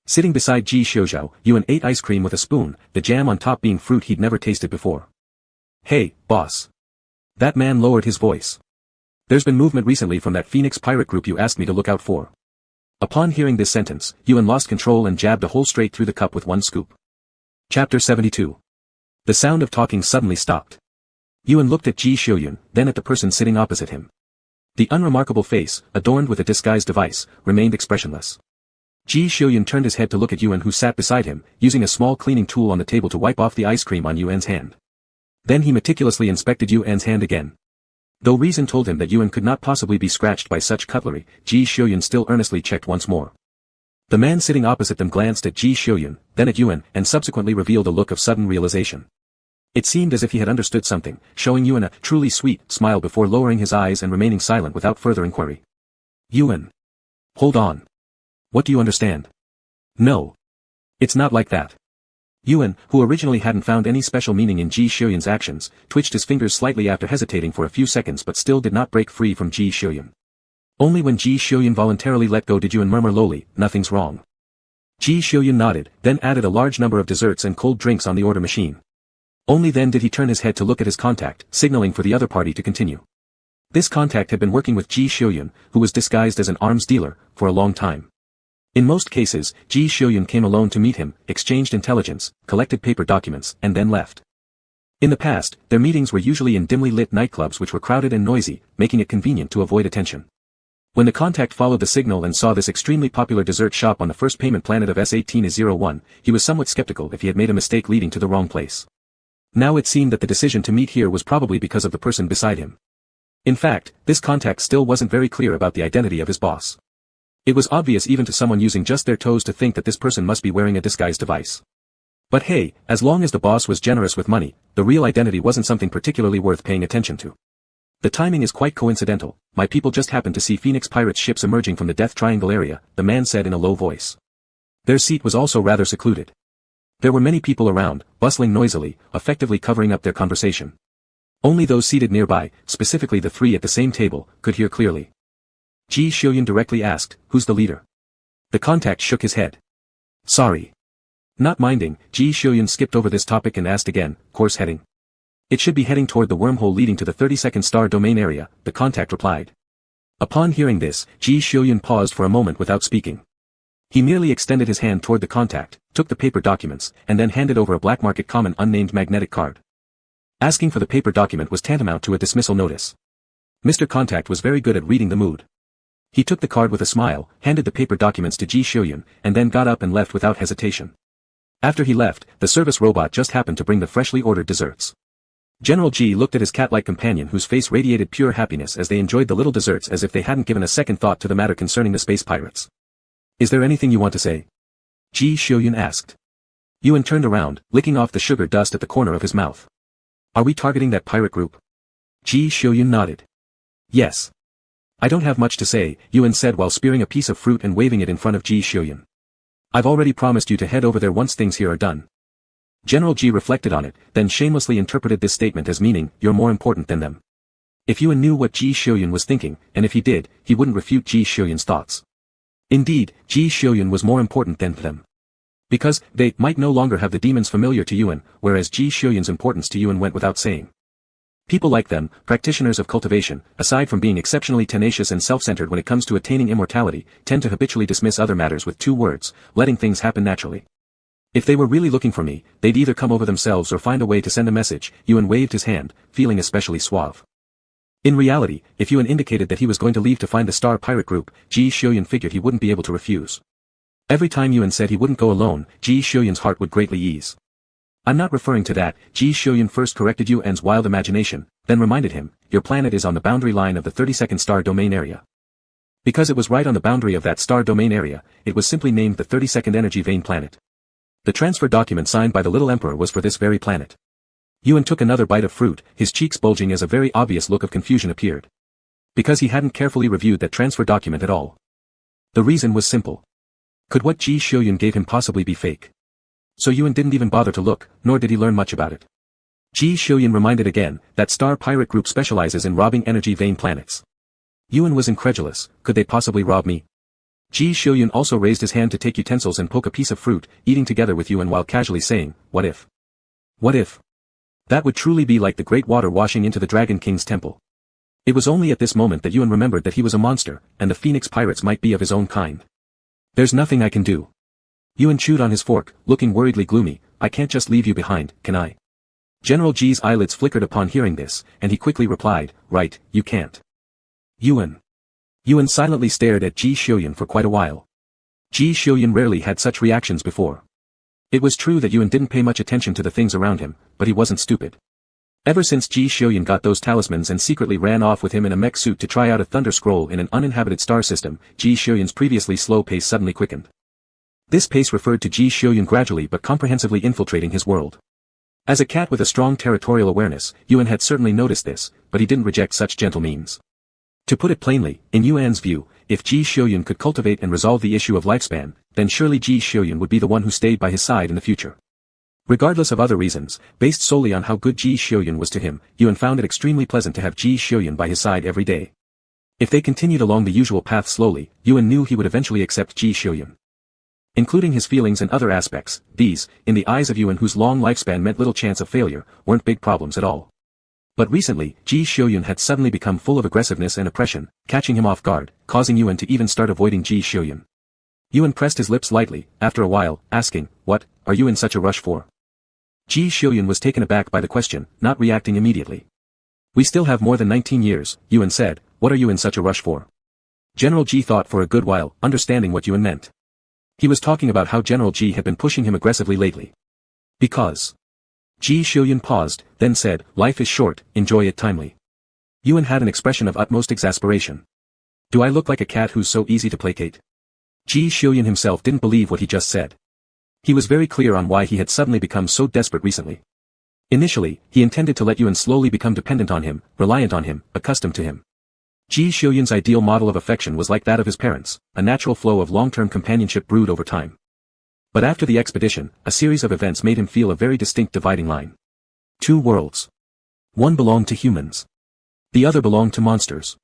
Sitting beside Ji Xiaoxiao, Yuan ate ice cream with a spoon, the jam on top being fruit he'd never tasted before. "Hey, boss." That man lowered his voice. "There's been movement recently from that Phoenix pirate group you asked me to look out for." Upon hearing this sentence, Yuan lost control and jabbed a hole straight through the cup with one scoop. Chapter 72. The sound of talking suddenly stopped. Yuan looked at Ji Xiaoyun, then at the person sitting opposite him. The unremarkable face, adorned with a disguise device, remained expressionless. Ji Xiaoyun turned his head to look at Yuan who sat beside him, using a small cleaning tool on the table to wipe off the ice cream on Yuan's hand. Then he meticulously inspected Yuan's hand again. Though reason told him that Yuan could not possibly be scratched by such cutlery, Ji Xiaoyun still earnestly checked once more. The man sitting opposite them glanced at Ji Xiaoyun, then at Yuan, and subsequently revealed a look of sudden realization. It seemed as if he had understood something, showing Yuan a truly sweet smile before lowering his eyes and remaining silent without further inquiry. "Yuan. Hold on. What do you understand?" "No. It's not like that." Yuan, who originally hadn't found any special meaning in Ji Xiaoyun's actions, twitched his fingers slightly after hesitating for a few seconds but still did not break free from Ji Xiaoyun. Only when Ji Xiaoyun voluntarily let go did Yuan murmur lowly, "Nothing's wrong." Ji Xiaoyun nodded, then added a large number of desserts and cold drinks on the order machine. Only then did he turn his head to look at his contact, signaling for the other party to continue. This contact had been working with Ji Xiaoyun, who was disguised as an arms dealer, for a long time. In most cases, Ji Xiaoyun came alone to meet him, exchanged intelligence, collected paper documents, and then left. In the past, their meetings were usually in dimly lit nightclubs which were crowded and noisy, making it convenient to avoid attention. When the contact followed the signal and saw this extremely popular dessert shop on the first payment planet of S18-01, he was somewhat skeptical if he had made a mistake leading to the wrong place. Now it seemed that the decision to meet here was probably because of the person beside him. In fact, this contact still wasn't very clear about the identity of his boss. It was obvious even to someone using just their toes to think that this person must be wearing a disguise device. But hey, as long as the boss was generous with money, the real identity wasn't something particularly worth paying attention to. "The timing is quite coincidental, my people just happened to see Phoenix pirates ships emerging from the Death Triangle area," the man said in a low voice. Their seat was also rather secluded. There were many people around, bustling noisily, effectively covering up their conversation. Only those seated nearby, specifically the three at the same table, could hear clearly. Ji Xiaoyun directly asked, "Who's the leader?" The contact shook his head. "Sorry." Not minding, Ji Xiaoyun skipped over this topic and asked again, "Course heading?" "It should be heading toward the wormhole leading to the 32nd star domain area," the contact replied. Upon hearing this, Ji Xiaoyun paused for a moment without speaking. He merely extended his hand toward the contact, took the paper documents, and then handed over a black market common unnamed magnetic card. Asking for the paper document was tantamount to a dismissal notice. Mr. Contact was very good at reading the mood. He took the card with a smile, handed the paper documents to Ji Xiaoyun, and then got up and left without hesitation. After he left, the service robot just happened to bring the freshly ordered desserts. General G looked at his cat-like companion whose face radiated pure happiness as they enjoyed the little desserts as if they hadn't given a second thought to the matter concerning the space pirates. Is there anything you want to say? Ji Xiuyun asked. Yuan turned around, licking off the sugar dust at the corner of his mouth. Are we targeting that pirate group? Ji Xiuyun nodded. Yes. I don't have much to say, Yuan said while spearing a piece of fruit and waving it in front of Ji Xiuyun. I've already promised you to head over there once things here are done. General G reflected on it, then shamelessly interpreted this statement as meaning, you're more important than them. If Yuan knew what Ji Xiuyun was thinking, and if he did, he wouldn't refute Ji Xiuyun's thoughts. Indeed, Ji Xiuyun was more important than them. Because, they might no longer have the demons familiar to Yuan, whereas Ji Xiuyun's importance to Yuan went without saying. People like them, practitioners of cultivation, aside from being exceptionally tenacious and self-centered when it comes to attaining immortality, tend to habitually dismiss other matters with two words, letting things happen naturally. If they were really looking for me, they'd either come over themselves or find a way to send a message, Yuan waved his hand, feeling especially suave. In reality, if Yuan indicated that he was going to leave to find the Star Pirate Group, Ji Xiuyun figured he wouldn't be able to refuse. Every time Yuan said he wouldn't go alone, Ji Xiuyun's heart would greatly ease. I'm not referring to that, Ji Xiuyun first corrected Yuan's wild imagination, then reminded him, your planet is on the boundary line of the 32nd star domain area. Because it was right on the boundary of that star domain area, it was simply named the 32nd energy vein planet. The transfer document signed by the little emperor was for this very planet. Yuan took another bite of fruit, his cheeks bulging as a very obvious look of confusion appeared. Because he hadn't carefully reviewed that transfer document at all. The reason was simple. Could what Ji Xiuyun gave him possibly be fake? So Yuan didn't even bother to look, nor did he learn much about it. Ji Xiuyun reminded again, that Star Pirate Group specializes in robbing energy vein planets. Yuan was incredulous, could they possibly rob me? Ji Xiuyun also raised his hand to take utensils and poke a piece of fruit, eating together with Yuan while casually saying, what if? What if? That would truly be like the great water washing into the Dragon King's temple. It was only at this moment that Yuan remembered that he was a monster, and the Phoenix Pirates might be of his own kind. There's nothing I can do. Yuan chewed on his fork, looking worriedly gloomy, I can't just leave you behind, can I? General G's eyelids flickered upon hearing this, and he quickly replied, right, you can't. Yuan. Yuan silently stared at Ji Xiuyun for quite a while. Ji Xiuyun rarely had such reactions before. It was true that Yuan didn't pay much attention to the things around him, but he wasn't stupid. Ever since Ji Xiuyun got those talismans and secretly ran off with him in a mech suit to try out a thunder scroll in an uninhabited star system, Ji Xiuyun's previously slow pace suddenly quickened. This pace referred to Ji Xiuyun gradually but comprehensively infiltrating his world. As a cat with a strong territorial awareness, Yuan had certainly noticed this, but he didn't reject such gentle means. To put it plainly, in Yuan's view, if Ji Xiuyun could cultivate and resolve the issue of lifespan, then surely Ji Xiuyun would be the one who stayed by his side in the future. Regardless of other reasons, based solely on how good Ji Xiuyun was to him, Yuan found it extremely pleasant to have Ji Xiuyun by his side every day. If they continued along the usual path slowly, Yuan knew he would eventually accept Ji Xiuyun. Including his feelings and other aspects, these, in the eyes of Yuan whose long lifespan meant little chance of failure, weren't big problems at all. But recently, Ji Xiuyun had suddenly become full of aggressiveness and oppression, catching him off guard, causing Yuan to even start avoiding Ji Xiuyun. Yuan pressed his lips lightly, after a while, asking, what, are you in such a rush for? Ji Xiuyun was taken aback by the question, not reacting immediately. We still have more than 19 years, Yuan said, what are you in such a rush for? General Ji thought for a good while, understanding what Yuan meant. He was talking about how General Ji had been pushing him aggressively lately. Because. Ji Xiuyun paused, then said, life is short, enjoy it timely. Yuan had an expression of utmost exasperation. Do I look like a cat who's so easy to placate? Ji Xiuyun himself didn't believe what he just said. He was very clear on why he had suddenly become so desperate recently. Initially, he intended to let Yuan slowly become dependent on him, reliant on him, accustomed to him. Ji Xiuyun's ideal model of affection was like that of his parents, a natural flow of long-term companionship brewed over time. But after the expedition, a series of events made him feel a very distinct dividing line. Two worlds. One belonged to humans. The other belonged to monsters.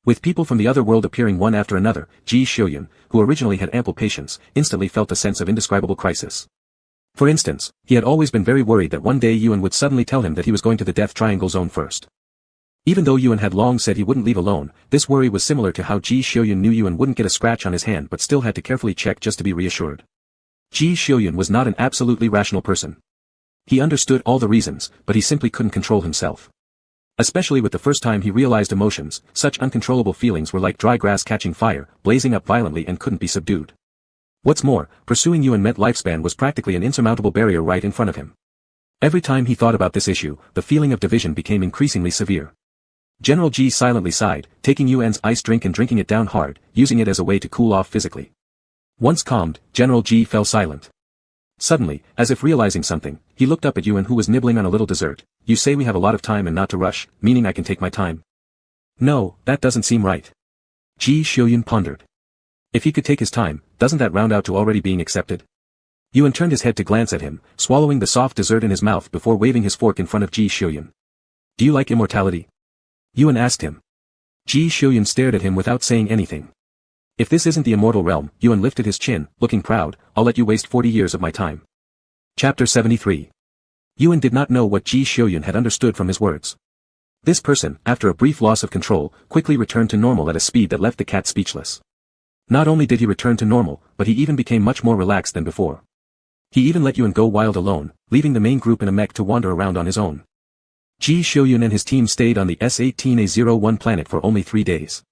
With people from the other world appearing one after another, Ji Xiuyun, who originally had ample patience, instantly felt a sense of indescribable crisis. For instance, he had always been very worried that one day Yuan would suddenly tell him that he was going to the Death Triangle Zone first. Even though Yuan had long said he wouldn't leave alone, this worry was similar to how Ji Xiuyun knew Yuan wouldn't get a scratch on his hand but still had to carefully check just to be reassured. Ji Xiuyun was not an absolutely rational person. He understood all the reasons, but he simply couldn't control himself. Especially with the first time he realized emotions, such uncontrollable feelings were like dry grass catching fire, blazing up violently and couldn't be subdued. What's more, pursuing Yuan meant lifespan was practically an insurmountable barrier right in front of him. Every time he thought about this issue, the feeling of division became increasingly severe. General G silently sighed, taking Yuan's ice drink and drinking it down hard, using it as a way to cool off physically. Once calmed, General G fell silent. Suddenly, as if realizing something, he looked up at Yuan who was nibbling on a little dessert. You say we have a lot of time and not to rush, meaning I can take my time. No, that doesn't seem right. Ji Xiuyun pondered. If he could take his time, doesn't that round out to already being accepted? Yuan turned his head to glance at him, swallowing the soft dessert in his mouth before waving his fork in front of Ji Xiuyun. Do you like immortality? Yuan asked him. Ji Xiuyun stared at him without saying anything. If this isn't the immortal realm, Yuan lifted his chin, looking proud. I'll let you waste 40 years of my time. Chapter 73. Yuan did not know what Ji Xiuyun had understood from his words. This person, after a brief loss of control, quickly returned to normal at a speed that left the cat speechless. Not only did he return to normal, but he even became much more relaxed than before. He even let Yuan go wild alone, leaving the main group in a mech to wander around on his own. Ji Xiuyun and his team stayed on the S-18A01 planet for only 3 days.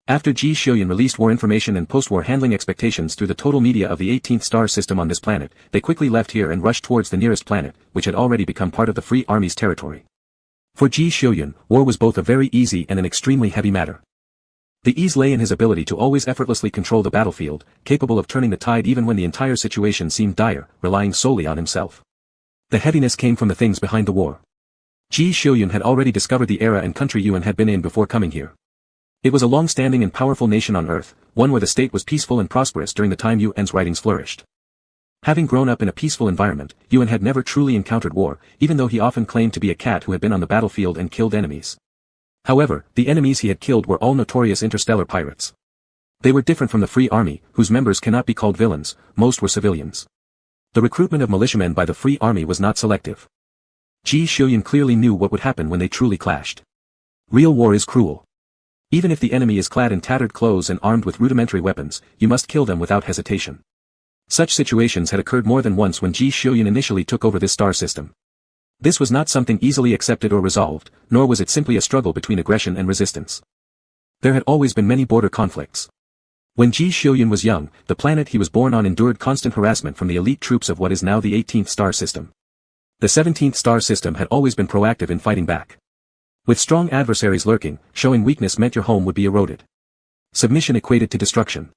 After Ji Xiuyun released war information and post-war handling expectations through the total media of the 18th star system on this planet, they quickly left here and rushed towards the nearest planet, which had already become part of the Free Army's territory. For Ji Xiuyun, war was both a very easy and an extremely heavy matter. The ease lay in his ability to always effortlessly control the battlefield, capable of turning the tide even when the entire situation seemed dire, relying solely on himself. The heaviness came from the things behind the war. Ji Xiuyun had already discovered the era and country Yuan had been in before coming here. It was a long-standing and powerful nation on Earth, one where the state was peaceful and prosperous during the time Yuan's writings flourished. Having grown up in a peaceful environment, Yuan had never truly encountered war, even though he often claimed to be a cat who had been on the battlefield and killed enemies. However, the enemies he had killed were all notorious interstellar pirates. They were different from the Free Army, whose members cannot be called villains, most were civilians. The recruitment of militiamen by the Free Army was not selective. Ji Xiuyun clearly knew what would happen when they truly clashed. Real war is cruel. Even if the enemy is clad in tattered clothes and armed with rudimentary weapons, you must kill them without hesitation. Such situations had occurred more than once when Ji Xiuyun initially took over this star system. This was not something easily accepted or resolved, nor was it simply a struggle between aggression and resistance. There had always been many border conflicts. When Ji Xiuyun was young, the planet he was born on endured constant harassment from the elite troops of what is now the 18th star system. The 17th star system had always been proactive in fighting back. With strong adversaries lurking, showing weakness meant your home would be eroded. Submission equated to destruction.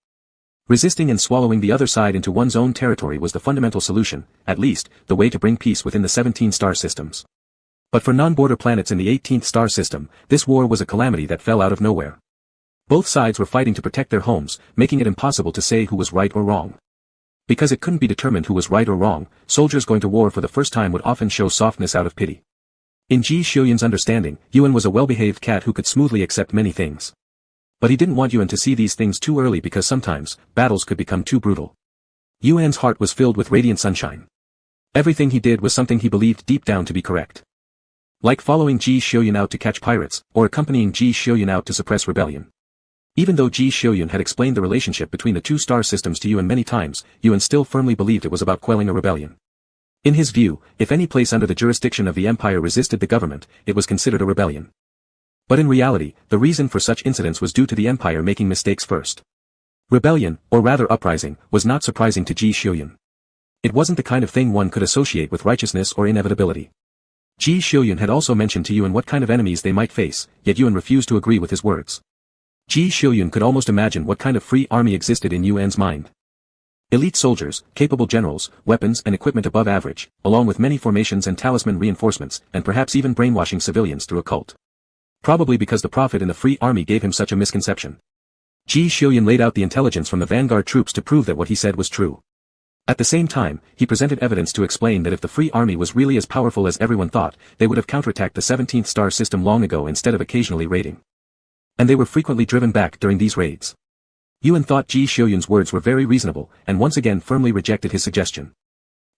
Resisting and swallowing the other side into one's own territory was the fundamental solution, at least, the way to bring peace within the 17 star systems. But for non-border planets in the 18th star system, this war was a calamity that fell out of nowhere. Both sides were fighting to protect their homes, making it impossible to say who was right or wrong. Because it couldn't be determined who was right or wrong, soldiers going to war for the first time would often show softness out of pity. In Ji Xiuyun's understanding, Yuan was a well-behaved cat who could smoothly accept many things. But he didn't want Yuan to see these things too early because sometimes, battles could become too brutal. Yuan's heart was filled with radiant sunshine. Everything he did was something he believed deep down to be correct. Like following Ji Xiuyun out to catch pirates, or accompanying Ji Xiuyun out to suppress rebellion. Even though Ji Xiuyun had explained the relationship between the two star systems to Yuan many times, Yuan still firmly believed it was about quelling a rebellion. In his view, if any place under the jurisdiction of the empire resisted the government, it was considered a rebellion. But in reality, the reason for such incidents was due to the empire making mistakes first. Rebellion, or rather uprising, was not surprising to Ji Xiuyun. It wasn't the kind of thing one could associate with righteousness or inevitability. Ji Xiuyun had also mentioned to Yuan what kind of enemies they might face, yet Yuan refused to agree with his words. Ji Xiuyun could almost imagine what kind of free army existed in Yuan's mind. Elite soldiers, capable generals, weapons and equipment above average, along with many formations and talisman reinforcements, and perhaps even brainwashing civilians through a cult. Probably because the prophet in the Free Army gave him such a misconception. Ji Xiuyun laid out the intelligence from the vanguard troops to prove that what he said was true. At the same time, he presented evidence to explain that if the Free Army was really as powerful as everyone thought, they would have counterattacked the 17th star system long ago instead of occasionally raiding. And they were frequently driven back during these raids. Yuan thought Ji Xiuyun's words were very reasonable, and once again firmly rejected his suggestion.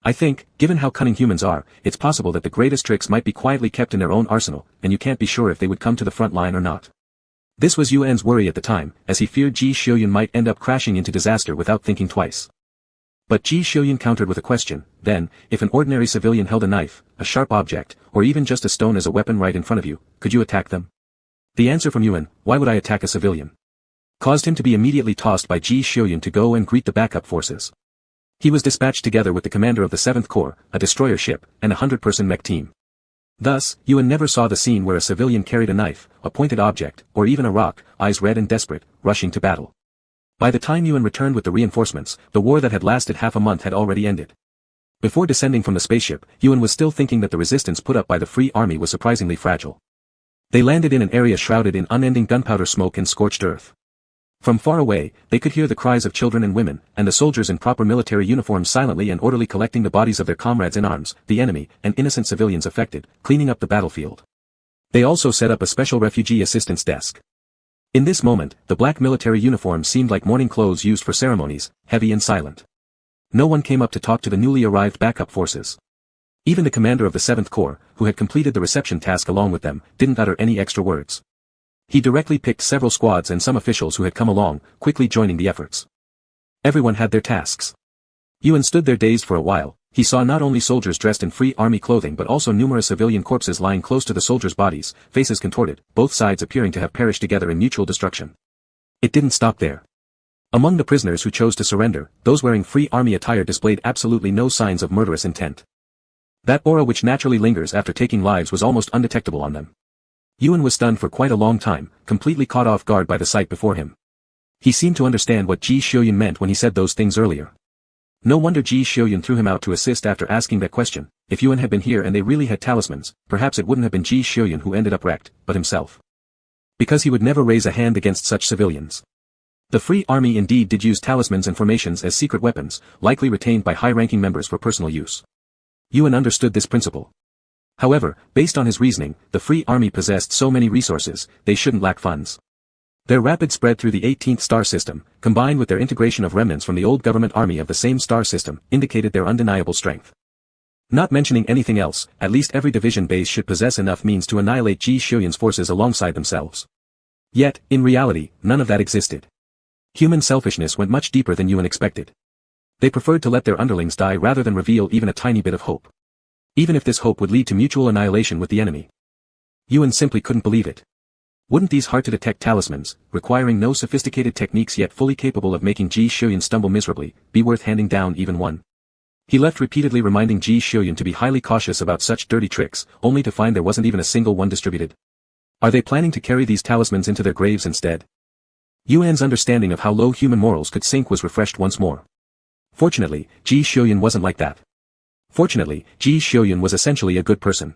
I think, given how cunning humans are, it's possible that the greatest tricks might be quietly kept in their own arsenal, and you can't be sure if they would come to the front line or not. This was Yuan's worry at the time, as he feared Ji Xiuyun might end up crashing into disaster without thinking twice. But Ji Xiuyun countered with a question, then, if an ordinary civilian held a knife, a sharp object, or even just a stone as a weapon right in front of you, could you attack them? The answer from Yuan, why would I attack a civilian? Caused him to be immediately tossed by Ji Xiuyun to go and greet the backup forces. He was dispatched together with the commander of the 7th Corps, a destroyer ship, and a 100-person mech team. Thus, Ewan never saw the scene where a civilian carried a knife, a pointed object, or even a rock, eyes red and desperate, rushing to battle. By the time Ewan returned with the reinforcements, the war that had lasted half a month had already ended. Before descending from the spaceship, Ewan was still thinking that the resistance put up by the Free Army was surprisingly fragile. They landed in an area shrouded in unending gunpowder smoke and scorched earth. From far away, they could hear the cries of children and women, and the soldiers in proper military uniforms silently and orderly collecting the bodies of their comrades in arms, the enemy, and innocent civilians affected, cleaning up the battlefield. They also set up a special refugee assistance desk. In this moment, the black military uniforms seemed like mourning clothes used for ceremonies, heavy and silent. No one came up to talk to the newly arrived backup forces. Even the commander of the 7th Corps, who had completed the reception task along with them, didn't utter any extra words. He directly picked several squads and some officials who had come along, quickly joining the efforts. Everyone had their tasks. Ewan stood there dazed for a while. He saw not only soldiers dressed in Free Army clothing but also numerous civilian corpses lying close to the soldiers' bodies, faces contorted, both sides appearing to have perished together in mutual destruction. It didn't stop there. Among the prisoners who chose to surrender, those wearing Free Army attire displayed absolutely no signs of murderous intent. That aura which naturally lingers after taking lives was almost undetectable on them. Ewan was stunned for quite a long time, completely caught off guard by the sight before him. He seemed to understand what Ji Xiuyun meant when he said those things earlier. No wonder Ji Xiuyun threw him out to assist after asking that question. If Ewan had been here and they really had talismans, perhaps it wouldn't have been Ji Xiuyun who ended up wrecked, but himself. Because he would never raise a hand against such civilians. The Free Army indeed did use talismans and formations as secret weapons, likely retained by high-ranking members for personal use. Ewan understood this principle. However, based on his reasoning, the Free Army possessed so many resources, they shouldn't lack funds. Their rapid spread through the 18th star system, combined with their integration of remnants from the old government army of the same star system, indicated their undeniable strength. Not mentioning anything else, at least every division base should possess enough means to annihilate Ji Xiuyun's forces alongside themselves. Yet, in reality, none of that existed. Human selfishness went much deeper than Ewan expected. They preferred to let their underlings die rather than reveal even a tiny bit of hope. Even if this hope would lead to mutual annihilation with the enemy. Ewan simply couldn't believe it. Wouldn't these hard-to-detect talismans, requiring no sophisticated techniques yet fully capable of making Ji Xiuyun stumble miserably, be worth handing down even one? He left repeatedly reminding Ji Xiuyun to be highly cautious about such dirty tricks, only to find there wasn't even a single one distributed. Are they planning to carry these talismans into their graves instead? Yuan's understanding of how low human morals could sink was refreshed once more. Fortunately, Ji Xiuyun wasn't like that. Fortunately, Ji Xiuyun was essentially a good person.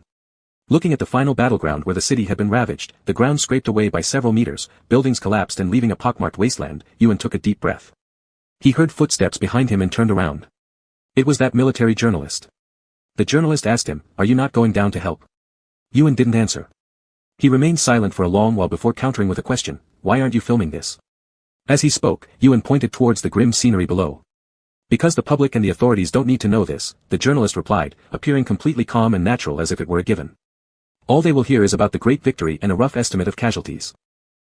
Looking at the final battleground where the city had been ravaged, the ground scraped away by several meters, buildings collapsed and leaving a pockmarked wasteland, Yuan took a deep breath. He heard footsteps behind him and turned around. It was that military journalist. The journalist asked him, "Are you not going down to help?" Yuan didn't answer. He remained silent for a long while before countering with a question, "Why aren't you filming this?" As he spoke, Yuan pointed towards the grim scenery below. "Because the public and the authorities don't need to know this," the journalist replied, appearing completely calm and natural as if it were a given. "All they will hear is about the great victory and a rough estimate of casualties.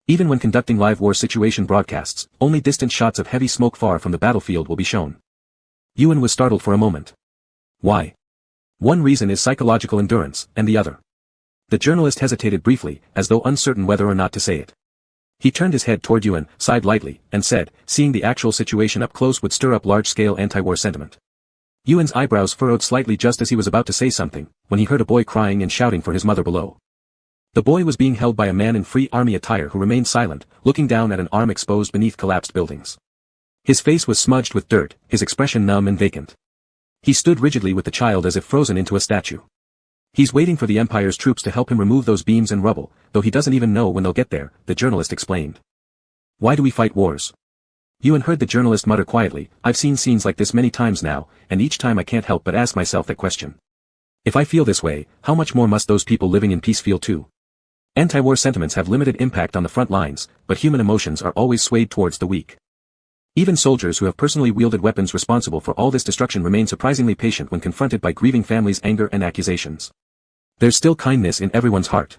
Even when conducting live war situation broadcasts, only distant shots of heavy smoke far from the battlefield will be shown." Yuan was startled for a moment. "Why?" "One reason is psychological endurance, and the other." The journalist hesitated briefly, as though uncertain whether or not to say it. He turned his head toward Yuan, sighed lightly, and said, "Seeing the actual situation up close would stir up large-scale anti-war sentiment." Yuan's eyebrows furrowed slightly just as he was about to say something, when he heard a boy crying and shouting for his mother below. The boy was being held by a man in Free Army attire who remained silent, looking down at an arm exposed beneath collapsed buildings. His face was smudged with dirt, his expression numb and vacant. He stood rigidly with the child as if frozen into a statue. "He's waiting for the Empire's troops to help him remove those beams and rubble, though he doesn't even know when they'll get there," the journalist explained. "Why do we fight wars?" Yuan heard the journalist mutter quietly, "I've seen scenes like this many times now, and each time I can't help but ask myself that question. If I feel this way, how much more must those people living in peace feel too? Anti-war sentiments have limited impact on the front lines, but human emotions are always swayed towards the weak. Even soldiers who have personally wielded weapons responsible for all this destruction remain surprisingly patient when confronted by grieving families' anger and accusations. There's still kindness in everyone's heart.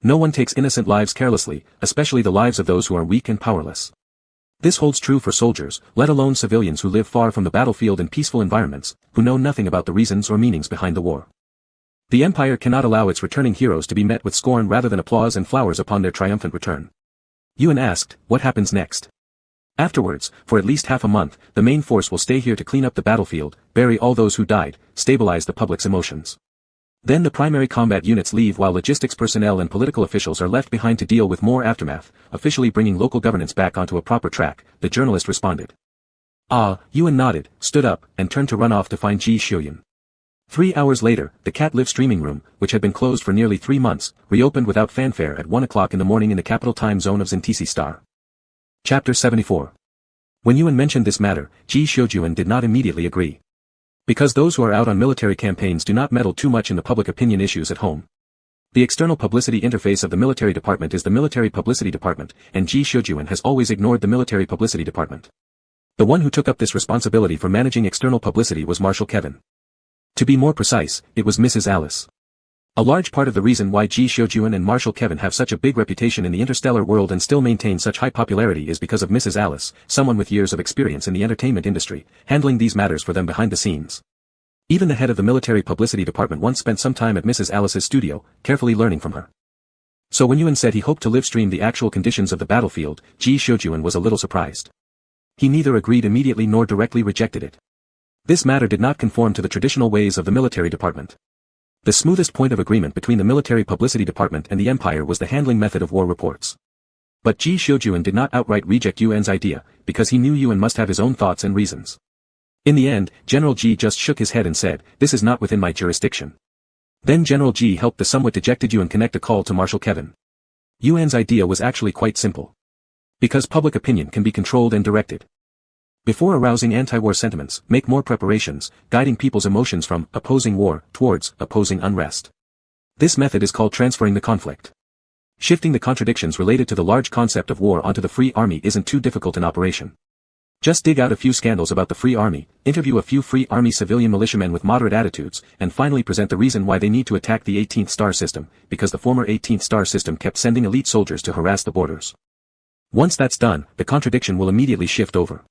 No one takes innocent lives carelessly, especially the lives of those who are weak and powerless. This holds true for soldiers, let alone civilians who live far from the battlefield in peaceful environments, who know nothing about the reasons or meanings behind the war. The Empire cannot allow its returning heroes to be met with scorn rather than applause and flowers upon their triumphant return." Yuan asked, "What happens next?" Afterwards, for at least half a month, the main force will stay here to clean up the battlefield, bury all those who died, stabilize the public's emotions. Then the primary combat units leave while logistics personnel and political officials are left behind to deal with more aftermath, officially bringing local governance back onto a proper track, the journalist responded. Yuan nodded, stood up, and turned to run off to find Ji Xiuyun. 3 hours later, the cat live streaming room, which had been closed for nearly 3 months, reopened without fanfare at 1 o'clock in the morning in the capital time zone of Zintisi Star. Chapter 74. When Yuan mentioned this matter, Ji Xiuyun did not immediately agree. Because those who are out on military campaigns do not meddle too much in the public opinion issues at home. The external publicity interface of the military department is the military publicity department, and Ji Xiuyun has always ignored the military publicity department. The one who took up this responsibility for managing external publicity was Marshal Kevin. To be more precise, it was Mrs. Alice. A large part of the reason why Ji Xiuyun and Marshal Kevin have such a big reputation in the interstellar world and still maintain such high popularity is because of Mrs. Alice, someone with years of experience in the entertainment industry, handling these matters for them behind the scenes. Even the head of the military publicity department once spent some time at Mrs. Alice's studio, carefully learning from her. So when Yuan said he hoped to live stream the actual conditions of the battlefield, Ji Xiuyun was a little surprised. He neither agreed immediately nor directly rejected it. This matter did not conform to the traditional ways of the military department. The smoothest point of agreement between the military publicity department and the empire was the handling method of war reports. But Ji Xiuyun did not outright reject Yuan's idea, because he knew Yuan must have his own thoughts and reasons. In the end, General Ji just shook his head and said, "This is not within my jurisdiction." Then General Ji helped the somewhat dejected Yuan connect a call to Marshal Kevin. Yuan's idea was actually quite simple. Because public opinion can be controlled and directed. Before arousing anti-war sentiments, make more preparations, guiding people's emotions from opposing war towards opposing unrest. This method is called transferring the conflict. Shifting the contradictions related to the large concept of war onto the Free Army isn't too difficult an operation. Just dig out a few scandals about the Free Army, interview a few Free Army civilian militiamen with moderate attitudes, and finally present the reason why they need to attack the 18th Star System, because the former 18th Star System kept sending elite soldiers to harass the borders. Once that's done, the contradiction will immediately shift over.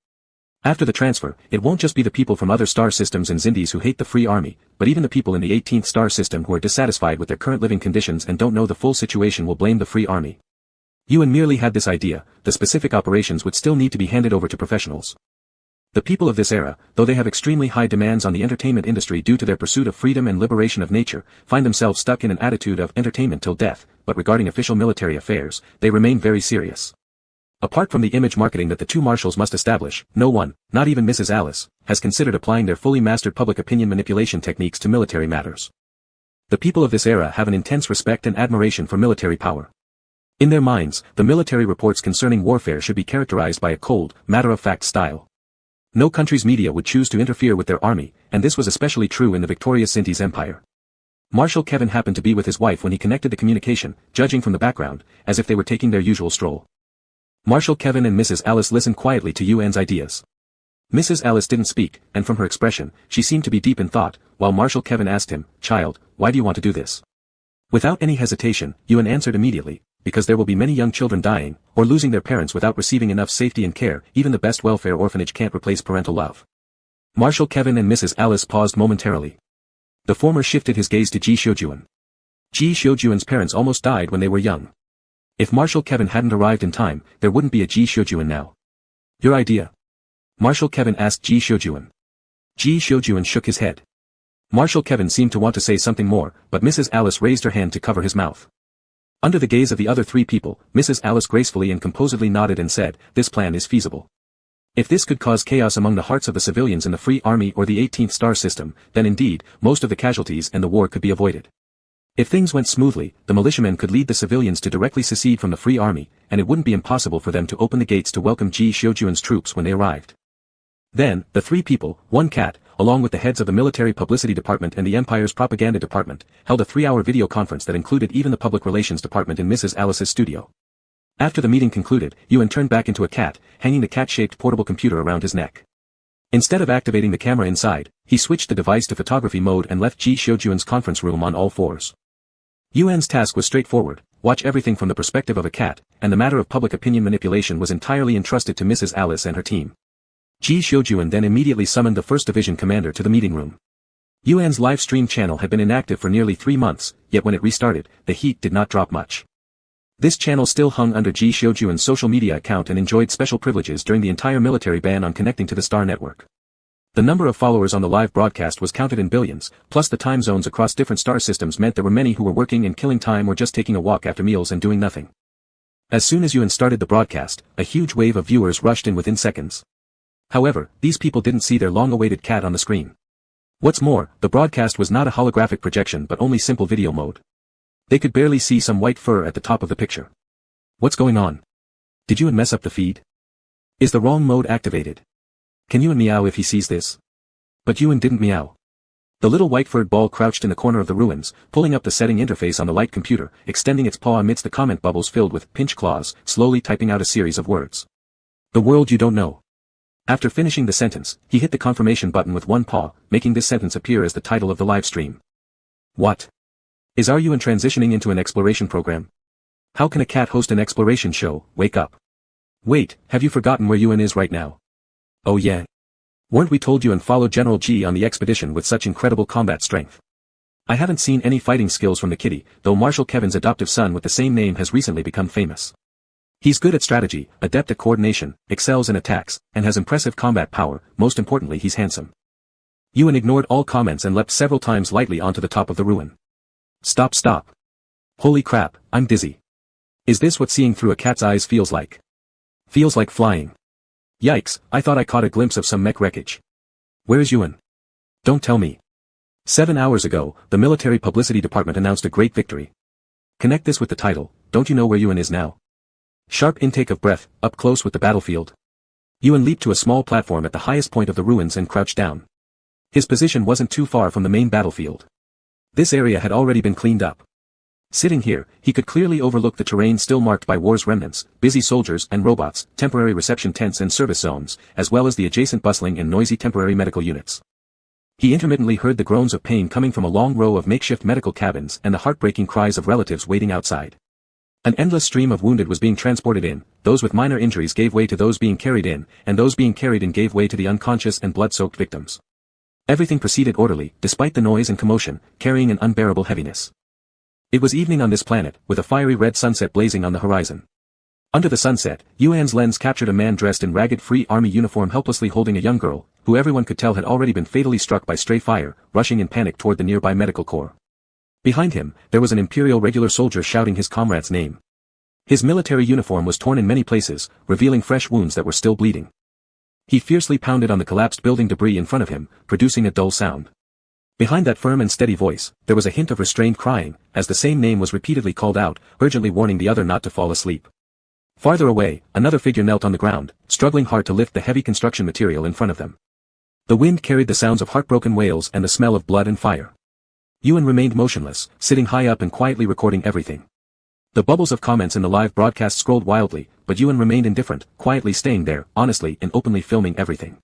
After the transfer, it won't just be the people from other star systems and Zindis who hate the Free Army, but even the people in the 18th Star System who are dissatisfied with their current living conditions and don't know the full situation will blame the Free Army. Yuan merely had this idea, the specific operations would still need to be handed over to professionals. The people of this era, though they have extremely high demands on the entertainment industry due to their pursuit of freedom and liberation of nature, find themselves stuck in an attitude of entertainment till death, but regarding official military affairs, they remain very serious. Apart from the image marketing that the two marshals must establish, no one, not even Mrs. Alice, has considered applying their fully mastered public opinion manipulation techniques to military matters. The people of this era have an intense respect and admiration for military power. In their minds, the military reports concerning warfare should be characterized by a cold, matter-of-fact style. No country's media would choose to interfere with their army, and this was especially true in the victorious Sinti's empire. Marshal Kevin happened to be with his wife when he connected the communication, judging from the background, as if they were taking their usual stroll. Marshal Kevin and Mrs. Alice listened quietly to Yuan's ideas. Mrs. Alice didn't speak, and from her expression, she seemed to be deep in thought, while Marshal Kevin asked him, "Child, why do you want to do this?" Without any hesitation, Yuan answered immediately, "Because there will be many young children dying, or losing their parents without receiving enough safety and care. Even the best welfare orphanage can't replace parental love." Marshal Kevin and Mrs. Alice paused momentarily. The former shifted his gaze to Ji Xiuyun. Ji Xiuyun's parents almost died when they were young. If Marshal Kevin hadn't arrived in time, there wouldn't be a Ji Xiuyun now. "Your idea?" Marshal Kevin asked Ji Xiuyun. Ji Xiuyun shook his head. Marshal Kevin seemed to want to say something more, but Mrs. Alice raised her hand to cover his mouth. Under the gaze of the other three people, Mrs. Alice gracefully and composedly nodded and said, "This plan is feasible. If this could cause chaos among the hearts of the civilians in the Free Army or the 18th Star System, then indeed, most of the casualties and the war could be avoided. If things went smoothly, the militiamen could lead the civilians to directly secede from the Free Army, and it wouldn't be impossible for them to open the gates to welcome Ji Xiuyun's troops when they arrived." Then, the three people, one cat, along with the heads of the military publicity department and the empire's propaganda department, held a 3-hour video conference that included even the public relations department in Mrs. Alice's studio. After the meeting concluded, Yuan turned back into a cat, hanging the cat-shaped portable computer around his neck. Instead of activating the camera inside, he switched the device to photography mode and left Ji Xiuyun's conference room on all fours. Yuan's task was straightforward: watch everything from the perspective of a cat, and the matter of public opinion manipulation was entirely entrusted to Mrs. Alice and her team. Ji Xiuyun then immediately summoned the 1st Division commander to the meeting room. Yuan's live stream channel had been inactive for nearly 3 months, yet when it restarted, the heat did not drop much. This channel still hung under Ji Xiujuan's social media account and enjoyed special privileges during the entire military ban on connecting to the Star Network. The number of followers on the live broadcast was counted in billions, plus the time zones across different star systems meant there were many who were working and killing time or just taking a walk after meals and doing nothing. As soon as Yuan started the broadcast, a huge wave of viewers rushed in within seconds. However, these people didn't see their long-awaited cat on the screen. What's more, the broadcast was not a holographic projection but only simple video mode. They could barely see some white fur at the top of the picture. What's going on? Did Yuan mess up the feed? Is the wrong mode activated? Can Yuan meow if he sees this? But Yuan didn't meow. The little white-furred ball crouched in the corner of the ruins, pulling up the setting interface on the light computer, extending its paw amidst the comment bubbles filled with pinch claws, slowly typing out a series of words. The world you don't know. After finishing the sentence, he hit the confirmation button with one paw, making this sentence appear as the title of the live stream. What? Is Yuan transitioning into an exploration program? How can a cat host an exploration show? Wake up. Wait, have you forgotten where Yuan is right now? Oh yeah. Weren't we told Yuan followed General Ji on the expedition with such incredible combat strength? I haven't seen any fighting skills from the kitty, though Marshal Kevin's adoptive son with the same name has recently become famous. He's good at strategy, adept at coordination, excels in attacks, and has impressive combat power. Most importantly, he's handsome. Yuan ignored all comments and leapt several times lightly onto the top of the ruin. Stop. Holy crap, I'm dizzy. Is this what seeing through a cat's eyes feels like? Feels like flying. Yikes, I thought I caught a glimpse of some mech wreckage. Where is Yuan? Don't tell me. 7 hours ago, the military publicity department announced a great victory. Connect this with the title, don't you know where Yuan is now? Sharp intake of breath, up close with the battlefield. Yuan leaped to a small platform at the highest point of the ruins and crouched down. His position wasn't too far from the main battlefield. This area had already been cleaned up. Sitting here, he could clearly overlook the terrain still marked by war's remnants, busy soldiers and robots, temporary reception tents and service zones, as well as the adjacent bustling and noisy temporary medical units. He intermittently heard the groans of pain coming from a long row of makeshift medical cabins and the heartbreaking cries of relatives waiting outside. An endless stream of wounded was being transported in, those with minor injuries gave way to those being carried in, and those being carried in gave way to the unconscious and blood-soaked victims. Everything proceeded orderly, despite the noise and commotion, carrying an unbearable heaviness. It was evening on this planet, with a fiery red sunset blazing on the horizon. Under the sunset, Yuan's lens captured a man dressed in ragged Free Army uniform helplessly holding a young girl, who everyone could tell had already been fatally struck by stray fire, rushing in panic toward the nearby medical corps. Behind him, there was an Imperial regular soldier shouting his comrade's name. His military uniform was torn in many places, revealing fresh wounds that were still bleeding. He fiercely pounded on the collapsed building debris in front of him, producing a dull sound. Behind that firm and steady voice, there was a hint of restrained crying, as the same name was repeatedly called out, urgently warning the other not to fall asleep. Farther away, another figure knelt on the ground, struggling hard to lift the heavy construction material in front of them. The wind carried the sounds of heartbroken wails and the smell of blood and fire. Yuan remained motionless, sitting high up and quietly recording everything. The bubbles of comments in the live broadcast scrolled wildly, but Yuan remained indifferent, quietly staying there, honestly and openly filming everything.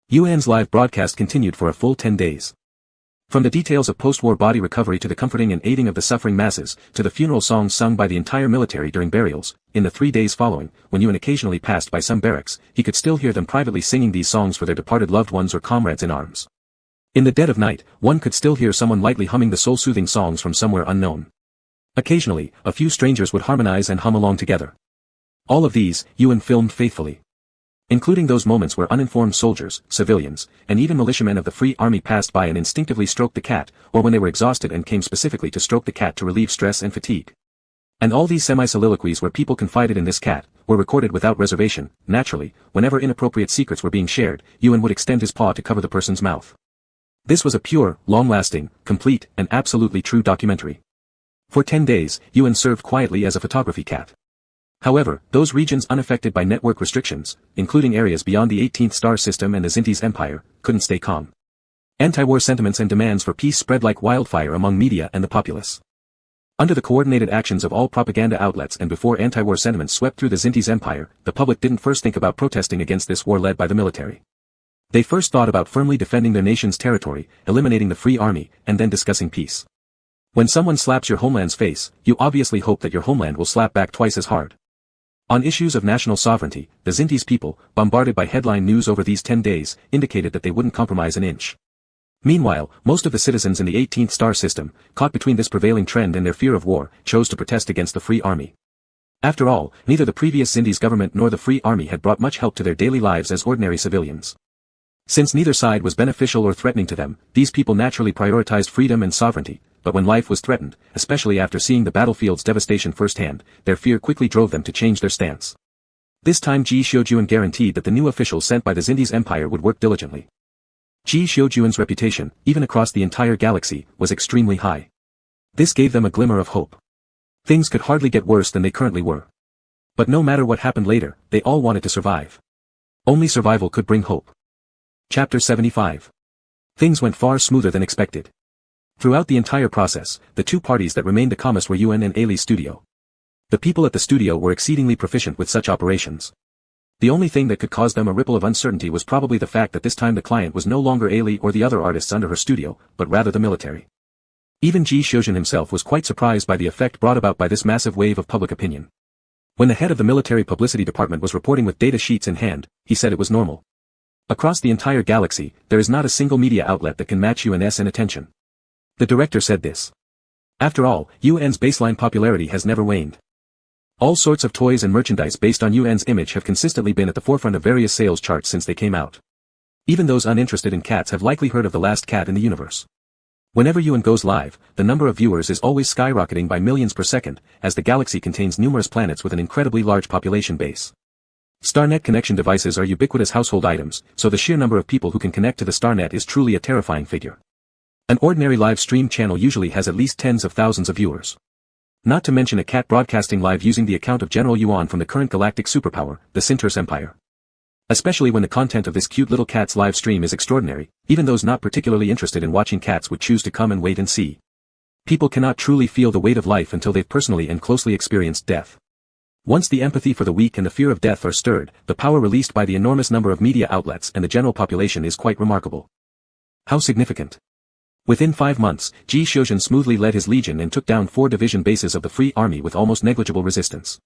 Yuan's live broadcast continued for a full 10 days. From the details of post-war body recovery to the comforting and aiding of the suffering masses, to the funeral songs sung by the entire military during burials, in the 3 days following, when Yuan occasionally passed by some barracks, he could still hear them privately singing these songs for their departed loved ones or comrades in arms. In the dead of night, one could still hear someone lightly humming the soul-soothing songs from somewhere unknown. Occasionally, a few strangers would harmonize and hum along together. All of these, Yuan filmed faithfully. Including those moments where uninformed soldiers, civilians, and even militiamen of the Free Army passed by and instinctively stroked the cat, or when they were exhausted and came specifically to stroke the cat to relieve stress and fatigue. And all these semi-soliloquies where people confided in this cat, were recorded without reservation. Naturally, whenever inappropriate secrets were being shared, Yuan would extend his paw to cover the person's mouth. This was a pure, long-lasting, complete, and absolutely true documentary. For 10 days, Yuan served quietly as a photography cat. However, those regions unaffected by network restrictions, including areas beyond the 18th star system and the Zintis Empire, couldn't stay calm. Anti-war sentiments and demands for peace spread like wildfire among media and the populace. Under the coordinated actions of all propaganda outlets and before anti-war sentiments swept through the Zintis Empire, the public didn't first think about protesting against this war led by the military. They first thought about firmly defending their nation's territory, eliminating the Free Army, and then discussing peace. When someone slaps your homeland's face, you obviously hope that your homeland will slap back twice as hard. On issues of national sovereignty, the Zintis people, bombarded by headline news over these 10 days, indicated that they wouldn't compromise an inch. Meanwhile, most of the citizens in the 18th star system, caught between this prevailing trend and their fear of war, chose to protest against the Free Army. After all, neither the previous Zindi's government nor the Free Army had brought much help to their daily lives as ordinary civilians. Since neither side was beneficial or threatening to them, these people naturally prioritized freedom and sovereignty, but when life was threatened, especially after seeing the battlefield's devastation firsthand, their fear quickly drove them to change their stance. This time Ji Xiujuan guaranteed that the new officials sent by the Zindi's empire would work diligently. Ji Xiujuan's reputation, even across the entire galaxy, was extremely high. This gave them a glimmer of hope. Things could hardly get worse than they currently were. But no matter what happened later, they all wanted to survive. Only survival could bring hope. Chapter 75. Things went far smoother than expected. Throughout the entire process, the two parties that remained the calmest were Yuan and Ali's studio. The people at the studio were exceedingly proficient with such operations. The only thing that could cause them a ripple of uncertainty was probably the fact that this time the client was no longer Ali or the other artists under her studio, but rather the military. Even Ji Xiujian himself was quite surprised by the effect brought about by this massive wave of public opinion. When the head of the military publicity department was reporting with data sheets in hand, he said it was normal. Across the entire galaxy, there is not a single media outlet that can match Yuan's in attention. The director said this. After all, Yuan's baseline popularity has never waned. All sorts of toys and merchandise based on Yuan's image have consistently been at the forefront of various sales charts since they came out. Even those uninterested in cats have likely heard of the last cat in the universe. Whenever Yuan goes live, the number of viewers is always skyrocketing by millions per second, as the galaxy contains numerous planets with an incredibly large population base. Starnet connection devices are ubiquitous household items, so the sheer number of people who can connect to the Starnet is truly a terrifying figure. An ordinary live stream channel usually has at least tens of thousands of viewers. Not to mention a cat broadcasting live using the account of General Yuan from the current galactic superpower, the Sinter's Empire. Especially when the content of this cute little cat's live stream is extraordinary, even those not particularly interested in watching cats would choose to come and wait and see. People cannot truly feel the weight of life until they've personally and closely experienced death. Once the empathy for the weak and the fear of death are stirred, the power released by the enormous number of media outlets and the general population is quite remarkable. How significant. Within 5 months, Ji Xiujian smoothly led his legion and took down 4 division bases of the Free Army with almost negligible resistance.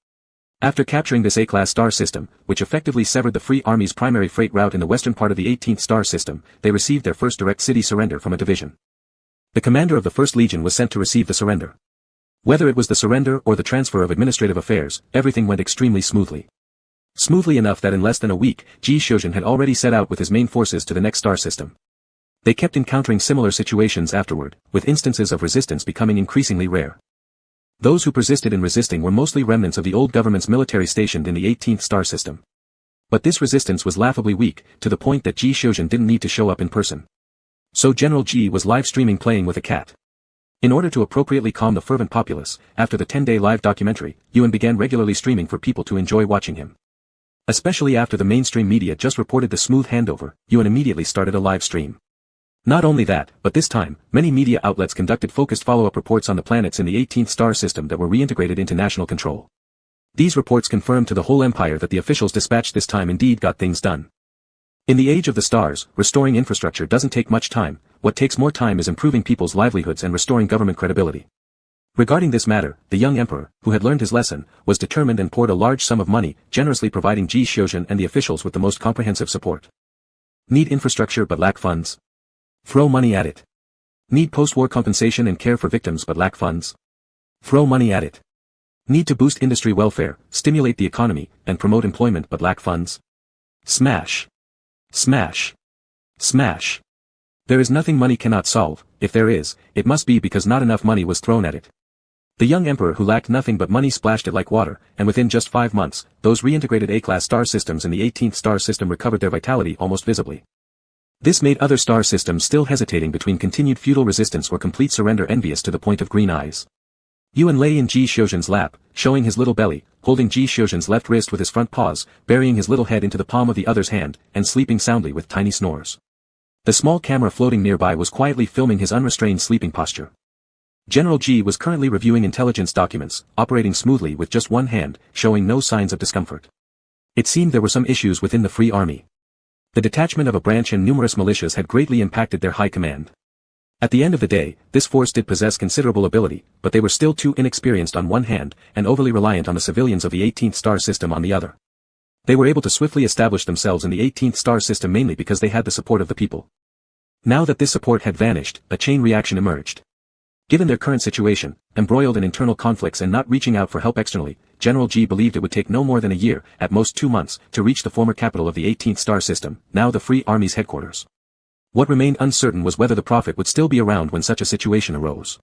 After capturing this A-class star system, which effectively severed the Free Army's primary freight route in the western part of the 18th star system, they received their first direct city surrender from a division. The commander of the 1st Legion was sent to receive the surrender. Whether it was the surrender or the transfer of administrative affairs, everything went extremely smoothly. Smoothly enough that in less than a week, Ji Xiujian had already set out with his main forces to the next star system. They kept encountering similar situations afterward, with instances of resistance becoming increasingly rare. Those who persisted in resisting were mostly remnants of the old government's military stationed in the 18th star system. But this resistance was laughably weak, to the point that Ji Xiujian didn't need to show up in person. So General Ji was live streaming playing with a cat. In order to appropriately calm the fervent populace, after the 10-day live documentary, Yuan began regularly streaming for people to enjoy watching him. Especially after the mainstream media just reported the smooth handover, Yuan immediately started a live stream. Not only that, but this time, many media outlets conducted focused follow-up reports on the planets in the 18th star system that were reintegrated into national control. These reports confirmed to the whole empire that the officials dispatched this time indeed got things done. In the age of the stars, restoring infrastructure doesn't take much time, what takes more time is improving people's livelihoods and restoring government credibility. Regarding this matter, the young emperor, who had learned his lesson, was determined and poured a large sum of money, generously providing Ji Xiujian and the officials with the most comprehensive support. Need infrastructure but lack funds? Throw money at it. Need post-war compensation and care for victims but lack funds? Throw money at it. Need to boost industry welfare, stimulate the economy, and promote employment but lack funds? Smash. Smash. Smash. There is nothing money cannot solve. If there is, it must be because not enough money was thrown at it. The young emperor who lacked nothing but money splashed it like water, and within just 5 months, those reintegrated A-class star systems in the 18th star system recovered their vitality almost visibly. This made other star systems still hesitating between continued feudal resistance or complete surrender envious to the point of green eyes. Yuan lay in Ji Xiujian's lap, showing his little belly, holding Ji Xiujian's left wrist with his front paws, burying his little head into the palm of the other's hand, and sleeping soundly with tiny snores. The small camera floating nearby was quietly filming his unrestrained sleeping posture. General Ji was currently reviewing intelligence documents, operating smoothly with just one hand, showing no signs of discomfort. It seemed there were some issues within the Free Army. The detachment of a branch and numerous militias had greatly impacted their high command. At the end of the day, this force did possess considerable ability, but they were still too inexperienced on one hand, and overly reliant on the civilians of the 18th star system on the other. They were able to swiftly establish themselves in the 18th star system mainly because they had the support of the people. Now that this support had vanished, a chain reaction emerged. Given their current situation, embroiled in internal conflicts and not reaching out for help externally, General G believed it would take no more than a year, at most 2 months, to reach the former capital of the 18th star system, now the Free Army's headquarters. What remained uncertain was whether the Prophet would still be around when such a situation arose.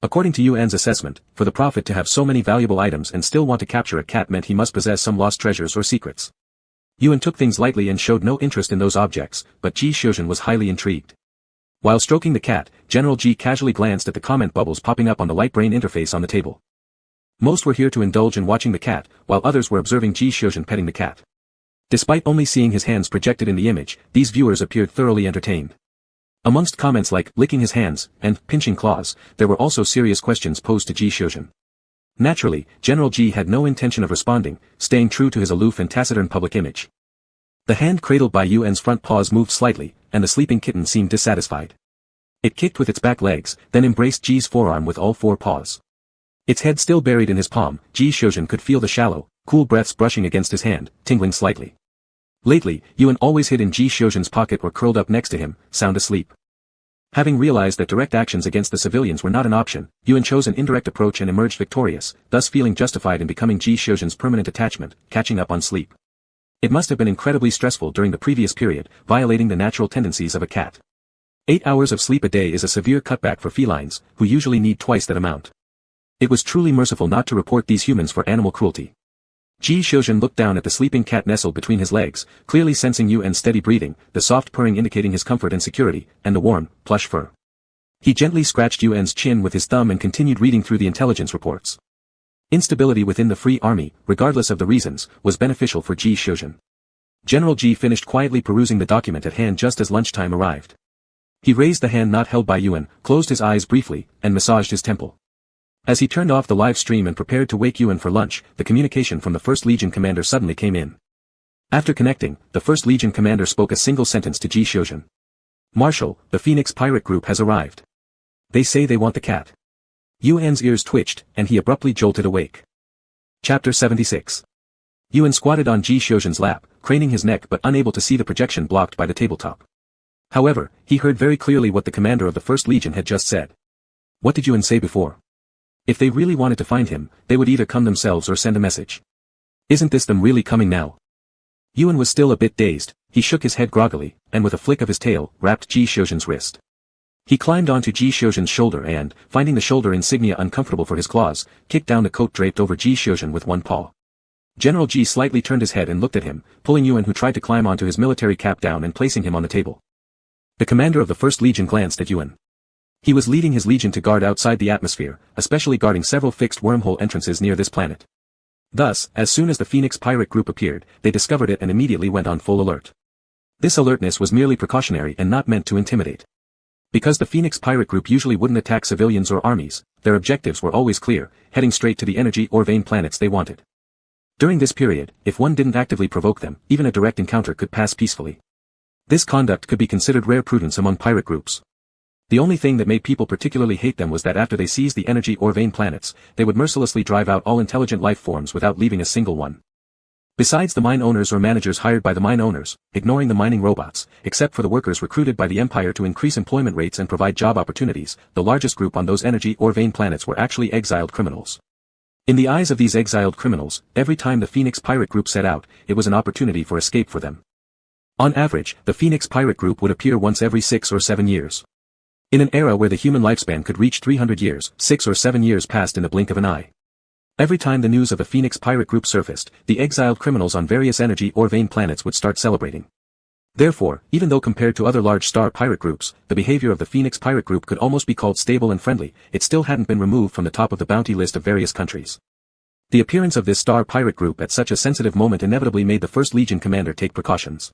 According to Yuan's assessment, for the Prophet to have so many valuable items and still want to capture a cat meant he must possess some lost treasures or secrets. Yuan took things lightly and showed no interest in those objects, but Ji Xiuzhen was highly intrigued. While stroking the cat, General Ji casually glanced at the comment bubbles popping up on the light brain interface on the table. Most were here to indulge in watching the cat, while others were observing Ji Xiuzhen petting the cat. Despite only seeing his hands projected in the image, these viewers appeared thoroughly entertained. Amongst comments like licking his hands and pinching claws, there were also serious questions posed to Ji Xiuzhen. Naturally, General Ji had no intention of responding, staying true to his aloof and taciturn public image. The hand cradled by Yuan's front paws moved slightly, and the sleeping kitten seemed dissatisfied. It kicked with its back legs, then embraced Ji's forearm with all 4 paws. Its head still buried in his palm, Ji Xiuzhen could feel the shallow, cool breaths brushing against his hand, tingling slightly. Lately, Yuan always hid in Ji Xiuzhen's pocket or curled up next to him, sound asleep. Having realized that direct actions against the civilians were not an option, Yuan chose an indirect approach and emerged victorious, thus feeling justified in becoming Ji Xiuzhen's permanent attachment, catching up on sleep. It must have been incredibly stressful during the previous period, violating the natural tendencies of a cat. 8 hours of sleep a day is a severe cutback for felines, who usually need twice that amount. It was truly merciful not to report these humans for animal cruelty. Ji Xiuzhen looked down at the sleeping cat nestled between his legs, clearly sensing Yuan's steady breathing, the soft purring indicating his comfort and security, and the warm, plush fur. He gently scratched Yuan's chin with his thumb and continued reading through the intelligence reports. Instability within the Free Army, regardless of the reasons, was beneficial for Ji Xiuzhen. General Ji finished quietly perusing the document at hand just as lunchtime arrived. He raised the hand not held by Yuan, closed his eyes briefly, and massaged his temple. As he turned off the live stream and prepared to wake Yuan for lunch, the communication from the 1st Legion commander suddenly came in. After connecting, the 1st Legion commander spoke a single sentence to Ji Xiuzhen. "Marshal, the Phoenix pirate group has arrived. They say they want the cat." Yuan's ears twitched, and he abruptly jolted awake. Chapter 76. Yuan squatted on Ji Xiuzhen's lap, craning his neck but unable to see the projection blocked by the tabletop. However, he heard very clearly what the commander of the 1st Legion had just said. What did Yuan say before? If they really wanted to find him, they would either come themselves or send a message. Isn't this them really coming now? Yuan was still a bit dazed, he shook his head groggily, and with a flick of his tail, wrapped Ji Xiuzhen's wrist. He climbed onto Ji Xiuzhen's shoulder and, finding the shoulder insignia uncomfortable for his claws, kicked down the coat draped over Ji Xiuzhen with one paw. General Ji slightly turned his head and looked at him, pulling Yuan who tried to climb onto his military cap down and placing him on the table. The commander of the 1st Legion glanced at Yuan. He was leading his legion to guard outside the atmosphere, especially guarding several fixed wormhole entrances near this planet. Thus, as soon as the Phoenix pirate group appeared, they discovered it and immediately went on full alert. This alertness was merely precautionary and not meant to intimidate. Because the Phoenix pirate group usually wouldn't attack civilians or armies, their objectives were always clear, heading straight to the energy or vein planets they wanted. During this period, if one didn't actively provoke them, even a direct encounter could pass peacefully. This conduct could be considered rare prudence among pirate groups. The only thing that made people particularly hate them was that after they seized the energy or vein planets, they would mercilessly drive out all intelligent life forms without leaving a single one. Besides the mine owners or managers hired by the mine owners, ignoring the mining robots, except for the workers recruited by the Empire to increase employment rates and provide job opportunities, the largest group on those energy or vein planets were actually exiled criminals. In the eyes of these exiled criminals, every time the Phoenix pirate group set out, it was an opportunity for escape for them. On average, the Phoenix pirate group would appear once every 6 or 7 years. In an era where the human lifespan could reach 300 years, 6 or 7 years passed in the blink of an eye. Every time the news of the Phoenix pirate group surfaced, the exiled criminals on various energy or vein planets would start celebrating. Therefore, even though compared to other large star pirate groups, the behavior of the Phoenix pirate group could almost be called stable and friendly, it still hadn't been removed from the top of the bounty list of various countries. The appearance of this star pirate group at such a sensitive moment inevitably made the 1st Legion commander take precautions.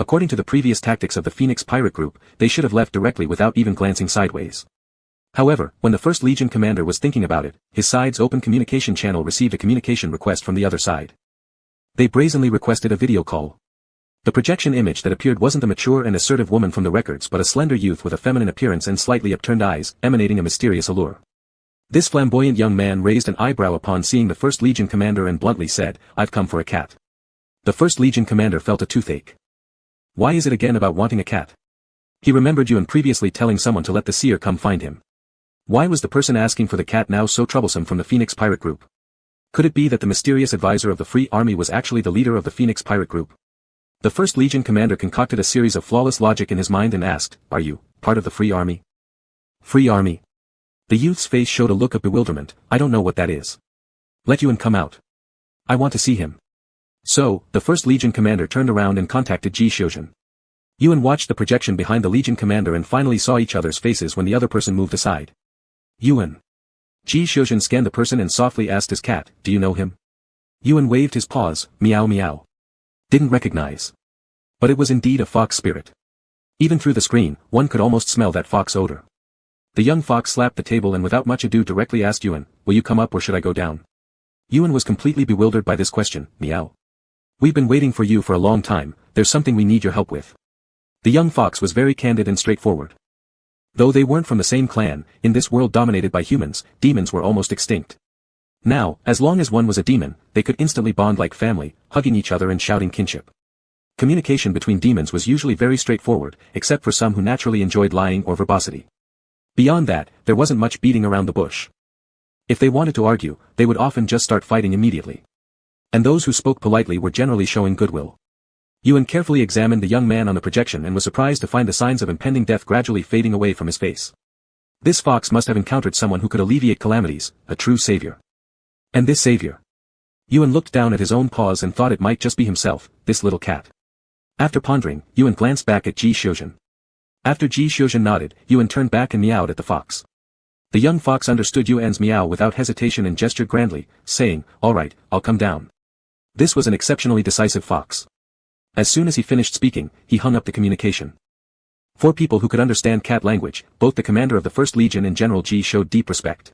According to the previous tactics of the Phoenix pirate group, they should have left directly without even glancing sideways. However, when the 1st Legion commander was thinking about it, his side's open communication channel received a communication request from the other side. They brazenly requested a video call. The projection image that appeared wasn't a mature and assertive woman from the records but a slender youth with a feminine appearance and slightly upturned eyes, emanating a mysterious allure. This flamboyant young man raised an eyebrow upon seeing the 1st Legion commander and bluntly said, "I've come for a cat." The 1st Legion commander felt a toothache. Why is it again about wanting a cat? He remembered Yuan previously telling someone to let the seer come find him. Why was the person asking for the cat now so troublesome from the Phoenix pirate group? Could it be that the mysterious advisor of the Free Army was actually the leader of the Phoenix pirate group? The First Legion commander concocted a series of flawless logic in his mind and asked, "Are you part of the Free Army?" Free Army? The youth's face showed a look of bewilderment. "I don't know what that is." "Let Yuan come out. I want to see him." So, the First Legion commander turned around and contacted Ji Xiuzhen. Yuan watched the projection behind the Legion commander and finally saw each other's faces when the other person moved aside. "Yuan." Ji Xiuzhen scanned the person and softly asked his cat, "Do you know him?" Yuan waved his paws, "Meow meow." Didn't recognize. But it was indeed a fox spirit. Even through the screen, one could almost smell that fox odor. The young fox slapped the table and without much ado directly asked Yuan, "Will you come up or should I go down?" Yuan was completely bewildered by this question. "Meow. We've been waiting for you for a long time, there's something we need your help with." The young fox was very candid and straightforward. Though they weren't from the same clan, in this world dominated by humans, demons were almost extinct. Now, as long as one was a demon, they could instantly bond like family, hugging each other and shouting kinship. Communication between demons was usually very straightforward, except for some who naturally enjoyed lying or verbosity. Beyond that, there wasn't much beating around the bush. If they wanted to argue, they would often just start fighting immediately. And those who spoke politely were generally showing goodwill. Yuan carefully examined the young man on the projection and was surprised to find the signs of impending death gradually fading away from his face. This fox must have encountered someone who could alleviate calamities, a true savior. And this savior? Yuan looked down at his own paws and thought it might just be himself, this little cat. After pondering, Yuan glanced back at Ji Xiuzhen. After Ji Xiuzhen nodded, Yuan turned back and meowed at the fox. The young fox understood Yuan's meow without hesitation and gestured grandly, saying, "All right, I'll come down." This was an exceptionally decisive fox. As soon as he finished speaking, he hung up the communication. For people who could understand cat language, both the commander of the First Legion and General Ji showed deep respect.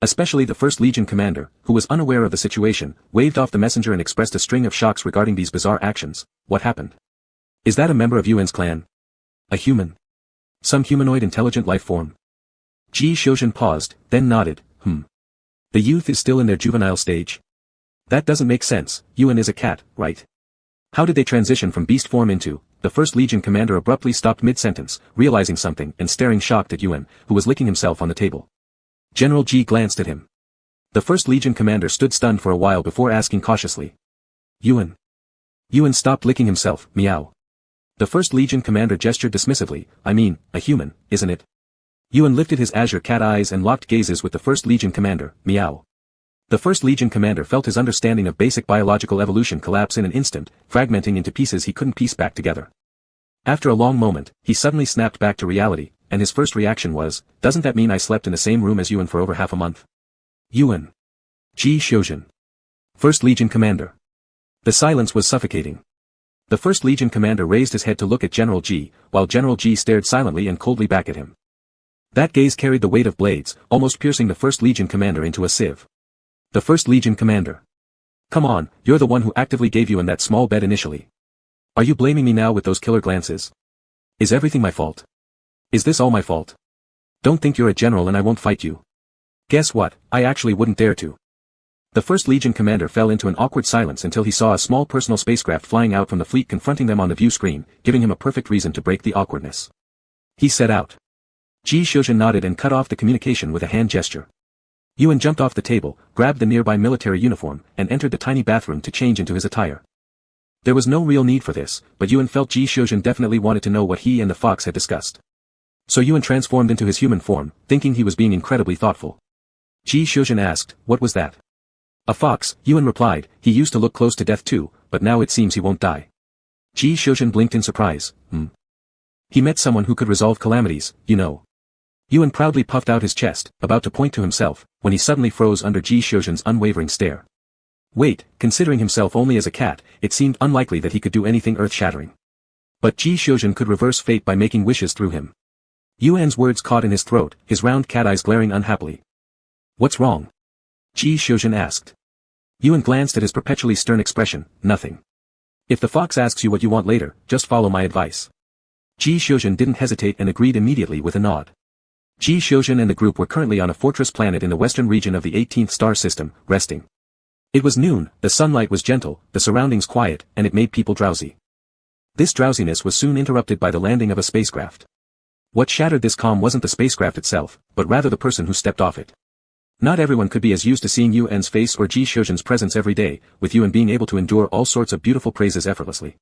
Especially the First Legion commander, who was unaware of the situation, waved off the messenger and expressed a string of shocks regarding these bizarre actions. What happened? Is that a member of Yuan's clan? A human? Some humanoid intelligent life form? Ji Xiuzhen paused, then nodded, The youth is still in their juvenile stage? That doesn't make sense, Yuan is a cat, right? How did they transition from beast form into... The First Legion commander abruptly stopped mid-sentence, realizing something and staring shocked at Yuan, who was licking himself on the table. General Ji glanced at him. The First Legion commander stood stunned for a while before asking cautiously. Yuan. Yuan stopped licking himself, meow. The First Legion commander gestured dismissively, I mean, a human, isn't it? Yuan lifted his azure cat eyes and locked gazes with the First Legion commander, meow. The First Legion commander felt his understanding of basic biological evolution collapse in an instant, fragmenting into pieces he couldn't piece back together. After a long moment, he suddenly snapped back to reality, and his first reaction was, doesn't that mean I slept in the same room as Yuan for over half a month? Yuan. Ji Xiuzhen. First Legion commander. The silence was suffocating. The First Legion commander raised his head to look at General Ji, while General Ji stared silently and coldly back at him. That gaze carried the weight of blades, almost piercing the First Legion commander into a sieve. The First Legion commander. Come on, you're the one who actively gave Yuan that small bed initially. Are you blaming me now with those killer glances? Is everything my fault? Is this all my fault? Don't think you're a general and I won't fight you. Guess what, I actually wouldn't dare to. The First Legion commander fell into an awkward silence until he saw a small personal spacecraft flying out from the fleet confronting them on the view screen, giving him a perfect reason to break the awkwardness. He set out. Ji Xiuzhen nodded and cut off the communication with a hand gesture. Yuan jumped off the table, grabbed the nearby military uniform, and entered the tiny bathroom to change into his attire. There was no real need for this, but Yuan felt Ji Xiuzhen definitely wanted to know what he and the fox had discussed. So Yuan transformed into his human form, thinking he was being incredibly thoughtful. Ji Xiuzhen asked, what was that? A fox, Yuan replied, he used to look close to death too, but now it seems he won't die. Ji Xiuzhen blinked in surprise, He met someone who could resolve calamities, you know. Yuan proudly puffed out his chest, about to point to himself, when he suddenly froze under Ji Xiuzhen's unwavering stare. Wait, considering himself only as a cat, it seemed unlikely that he could do anything earth-shattering. But Ji Xiuzhen could reverse fate by making wishes through him. Yuan's words caught in his throat, his round cat eyes glaring unhappily. What's wrong? Ji Xiuzhen asked. Yuan glanced at his perpetually stern expression, nothing. If the fox asks you what you want later, just follow my advice. Ji Xiuzhen didn't hesitate and agreed immediately with a nod. Ji Xiuzhen and the group were currently on a fortress planet in the western region of the 18th star system, resting. It was noon, the sunlight was gentle, the surroundings quiet, and it made people drowsy. This drowsiness was soon interrupted by the landing of a spacecraft. What shattered this calm wasn't the spacecraft itself, but rather the person who stepped off it. Not everyone could be as used to seeing Yuan's face or Ji Shoujin's presence every day, with Yuan being able to endure all sorts of beautiful praises effortlessly.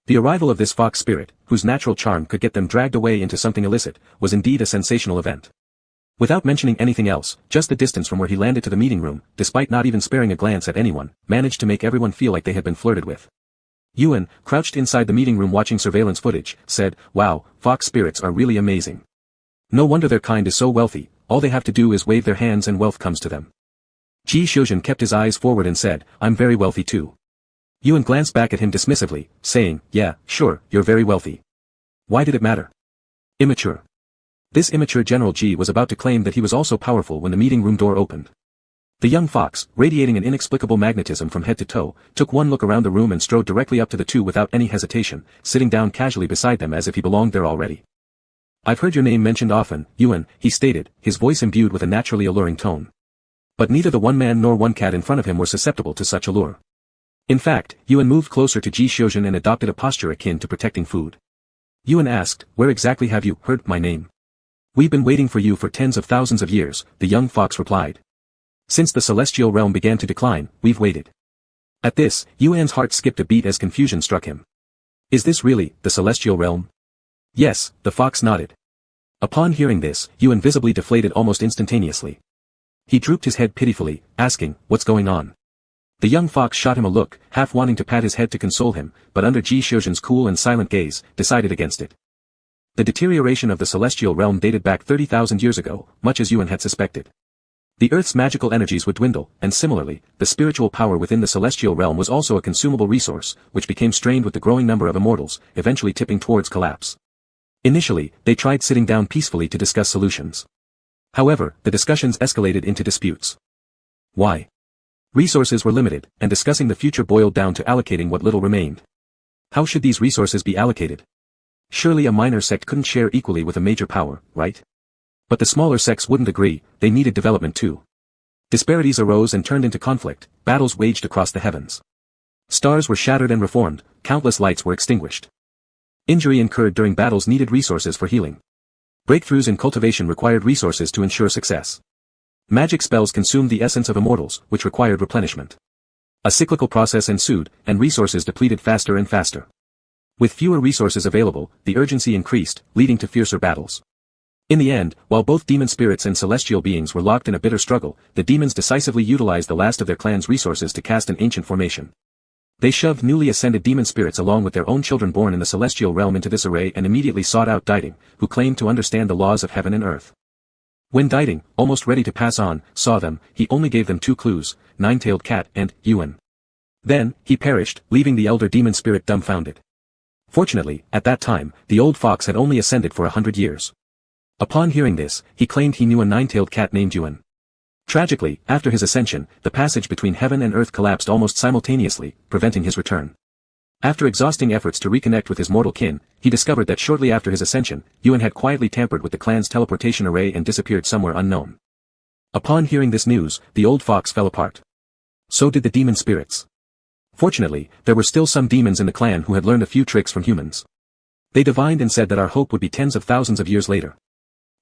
The arrival of this fox spirit, whose natural charm could get them dragged away into something illicit, was indeed a sensational event. Without mentioning anything else, just the distance from where he landed to the meeting room, despite not even sparing a glance at anyone, managed to make everyone feel like they had been flirted with. Yuan, crouched inside the meeting room watching surveillance footage, said, "Wow, fox spirits are really amazing. No wonder their kind is so wealthy, all they have to do is wave their hands and wealth comes to them." Ji Shoujin kept his eyes forward and said, "I'm very wealthy too." Yuan glanced back at him dismissively, saying, "Yeah, sure, you're very wealthy. Why did it matter? Immature." This immature General Ji was about to claim that he was also powerful when the meeting room door opened. The young fox, radiating an inexplicable magnetism from head to toe, took one look around the room and strode directly up to the two without any hesitation, sitting down casually beside them as if he belonged there already. "I've heard your name mentioned often, Yuan," he stated, his voice imbued with a naturally alluring tone. But neither the one man nor one cat in front of him were susceptible to such allure. In fact, Yuan moved closer to Ji Shoujin and adopted a posture akin to protecting food. Yuan asked, "Where exactly have you heard my name?" "We've been waiting for you for tens of thousands of years," the young fox replied. "Since the celestial realm began to decline, we've waited." At this, Yuan's heart skipped a beat as confusion struck him. "Is this really the celestial realm?" "Yes," the fox nodded. Upon hearing this, Yuan visibly deflated almost instantaneously. He drooped his head pitifully, asking, "What's going on?" The young fox shot him a look, half wanting to pat his head to console him, but under Ji Shoujin's cool and silent gaze, decided against it. The deterioration of the celestial realm dated back 30,000 years ago, much as Yuan had suspected. The Earth's magical energies would dwindle, and similarly, the spiritual power within the celestial realm was also a consumable resource, which became strained with the growing number of immortals, eventually tipping towards collapse. Initially, they tried sitting down peacefully to discuss solutions. However, the discussions escalated into disputes. Why? Resources were limited, and discussing the future boiled down to allocating what little remained. How should these resources be allocated? Surely a minor sect couldn't share equally with a major power, right? But the smaller sects wouldn't agree, they needed development too. Disparities arose and turned into conflict, battles waged across the heavens. Stars were shattered and reformed, countless lights were extinguished. Injury incurred during battles needed resources for healing. Breakthroughs in cultivation required resources to ensure success. Magic spells consumed the essence of immortals, which required replenishment. A cyclical process ensued, and resources depleted faster and faster. With fewer resources available, the urgency increased, leading to fiercer battles. In the end, while both demon spirits and celestial beings were locked in a bitter struggle, the demons decisively utilized the last of their clan's resources to cast an ancient formation. They shoved newly ascended demon spirits along with their own children born in the celestial realm into this array and immediately sought out Diding, who claimed to understand the laws of heaven and earth. When Diding, almost ready to pass on, saw them, he only gave them two clues, Nine-Tailed Cat and Yuan. Then, he perished, leaving the elder demon spirit dumbfounded. Fortunately, at that time, the old fox had only ascended for 100 years. Upon hearing this, he claimed he knew a nine-tailed cat named Yuan. Tragically, after his ascension, the passage between heaven and earth collapsed almost simultaneously, preventing his return. After exhausting efforts to reconnect with his mortal kin, he discovered that shortly after his ascension, Yuan had quietly tampered with the clan's teleportation array and disappeared somewhere unknown. Upon hearing this news, the old fox fell apart. So did the demon spirits. Fortunately, there were still some demons in the clan who had learned a few tricks from humans. They divined and said that our hope would be tens of thousands of years later.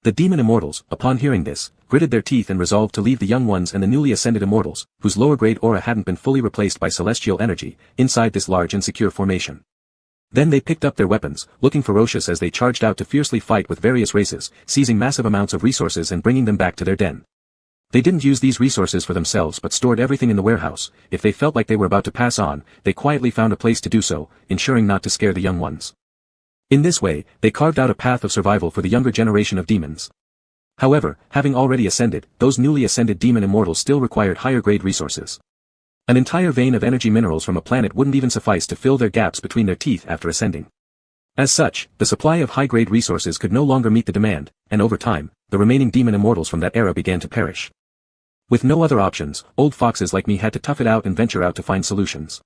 The demon immortals, upon hearing this, gritted their teeth and resolved to leave the young ones and the newly ascended immortals, whose lower-grade aura hadn't been fully replaced by celestial energy, inside this large and secure formation. Then they picked up their weapons, looking ferocious as they charged out to fiercely fight with various races, seizing massive amounts of resources and bringing them back to their den. They didn't use these resources for themselves but stored everything in the warehouse. If they felt like they were about to pass on, they quietly found a place to do so, ensuring not to scare the young ones. In this way, they carved out a path of survival for the younger generation of demons. However, having already ascended, those newly ascended demon immortals still required higher-grade resources. An entire vein of energy minerals from a planet wouldn't even suffice to fill their gaps between their teeth after ascending. As such, the supply of high-grade resources could no longer meet the demand, and over time, the remaining demon immortals from that era began to perish. With no other options, old foxes like me had to tough it out and venture out to find solutions.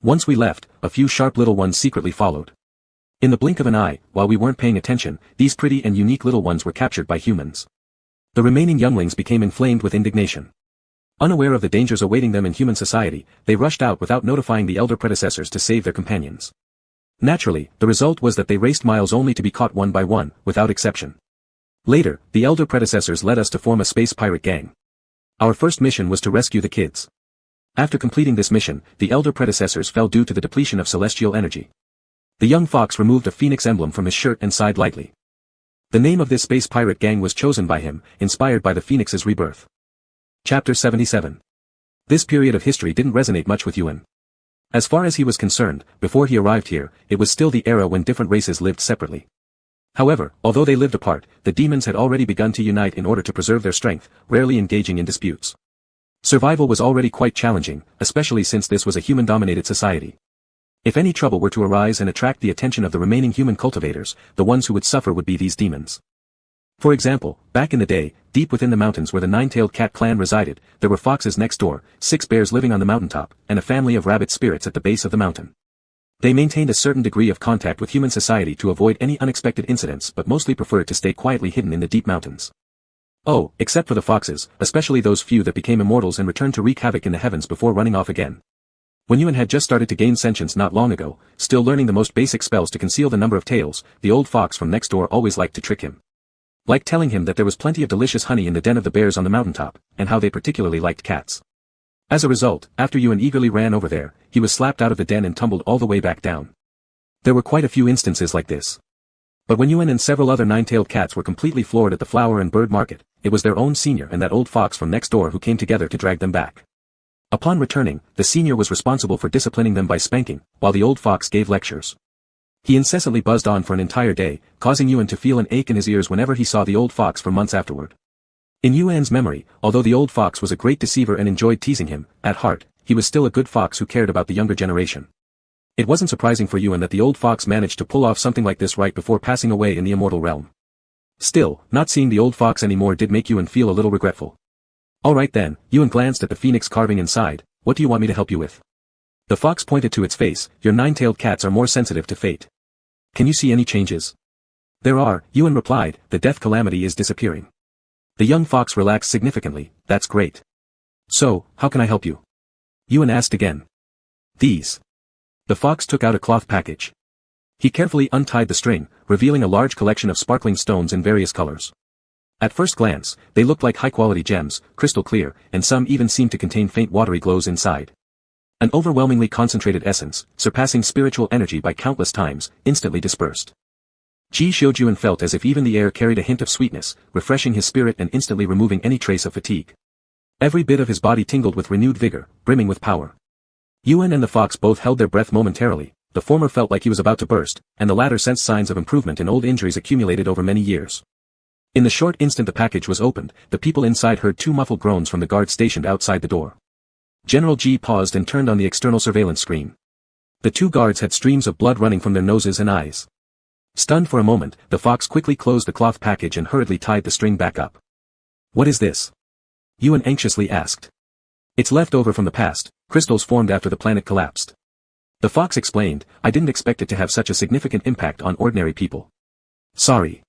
Once we left, a few sharp little ones secretly followed. In the blink of an eye, while we weren't paying attention, these pretty and unique little ones were captured by humans. The remaining younglings became inflamed with indignation. Unaware of the dangers awaiting them in human society, they rushed out without notifying the elder predecessors to save their companions. Naturally, the result was that they raced miles only to be caught one by one, without exception. Later, the elder predecessors led us to form a space pirate gang. Our first mission was to rescue the kids. After completing this mission, the elder predecessors fell due to the depletion of celestial energy. The young fox removed a phoenix emblem from his shirt and sighed lightly. The name of this space pirate gang was chosen by him, inspired by the phoenix's rebirth. Chapter 77. This period of history didn't resonate much with Yuan. As far as he was concerned, before he arrived here, it was still the era when different races lived separately. However, although they lived apart, the demons had already begun to unite in order to preserve their strength, rarely engaging in disputes. Survival was already quite challenging, especially since this was a human-dominated society. If any trouble were to arise and attract the attention of the remaining human cultivators, the ones who would suffer would be these demons. For example, back in the day, deep within the mountains where the nine-tailed cat clan resided, there were foxes next door, 6 bears living on the mountaintop, and a family of rabbit spirits at the base of the mountain. They maintained a certain degree of contact with human society to avoid any unexpected incidents but mostly preferred to stay quietly hidden in the deep mountains. Oh, except for the foxes, especially those few that became immortals and returned to wreak havoc in the heavens before running off again. When Yuan had just started to gain sentience not long ago, still learning the most basic spells to conceal the number of tails, the old fox from next door always liked to trick him. Like telling him that there was plenty of delicious honey in the den of the bears on the mountaintop, and how they particularly liked cats. As a result, after Yuan eagerly ran over there, he was slapped out of the den and tumbled all the way back down. There were quite a few instances like this. But when Yuan and several other nine-tailed cats were completely floored at the flower and bird market, it was their own senior and that old fox from next door who came together to drag them back. Upon returning, the senior was responsible for disciplining them by spanking, while the old fox gave lectures. He incessantly buzzed on for an entire day, causing Yuan to feel an ache in his ears whenever he saw the old fox for months afterward. In Yuan's memory, although the old fox was a great deceiver and enjoyed teasing him, at heart, he was still a good fox who cared about the younger generation. It wasn't surprising for Yuan that the old fox managed to pull off something like this right before passing away in the immortal realm. Still, not seeing the old fox anymore did make Yuan feel a little regretful. Alright then, Yuan glanced at the phoenix carving and sighed, what do you want me to help you with? The fox pointed to its face, your nine-tailed cats are more sensitive to fate. Can you see any changes? There are, Yuan replied, the death calamity is disappearing. The young fox relaxed significantly, that's great. So, how can I help you? Yuan asked again. These. The fox took out a cloth package. He carefully untied the string, revealing a large collection of sparkling stones in various colors. At first glance, they looked like high-quality gems, crystal clear, and some even seemed to contain faint watery glows inside. An overwhelmingly concentrated essence, surpassing spiritual energy by countless times, instantly dispersed. Ji Xiujuan felt as if even the air carried a hint of sweetness, refreshing his spirit and instantly removing any trace of fatigue. Every bit of his body tingled with renewed vigor, brimming with power. Yuan and the fox both held their breath momentarily, the former felt like he was about to burst, and the latter sensed signs of improvement in old injuries accumulated over many years. In the short instant the package was opened, the people inside heard 2 muffled groans from the guard stationed outside the door. General Ji paused and turned on the external surveillance screen. The 2 guards had streams of blood running from their noses and eyes. Stunned for a moment, the fox quickly closed the cloth package and hurriedly tied the string back up. What is this? Yuan anxiously asked. It's left over from the past, crystals formed after the planet collapsed. The fox explained, I didn't expect it to have such a significant impact on ordinary people. Sorry.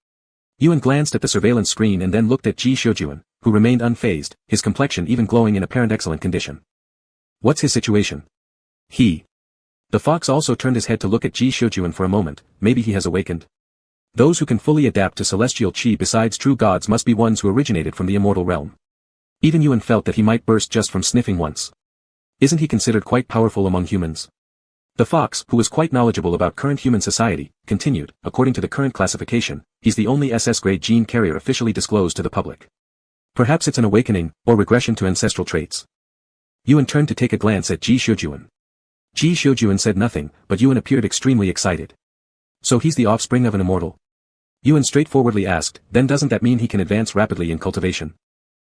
Yuan glanced at the surveillance screen and then looked at Ji Xiujuan, who remained unfazed, his complexion even glowing in apparent excellent condition. What's his situation? The fox also turned his head to look at Ji Xiujuan for a moment, maybe he has awakened. Those who can fully adapt to celestial qi besides true gods must be ones who originated from the immortal realm. Even Yuan felt that he might burst just from sniffing once. Isn't he considered quite powerful among humans? The fox, who was quite knowledgeable about current human society, continued, according to the current classification, he's the only SS-grade gene carrier officially disclosed to the public. Perhaps it's an awakening, or regression to ancestral traits. Yuan turned to take a glance at Ji Xiujuan. Ji Xiujuan said nothing, but Yuan appeared extremely excited. So he's the offspring of an immortal? Yuan straightforwardly asked, then doesn't that mean he can advance rapidly in cultivation?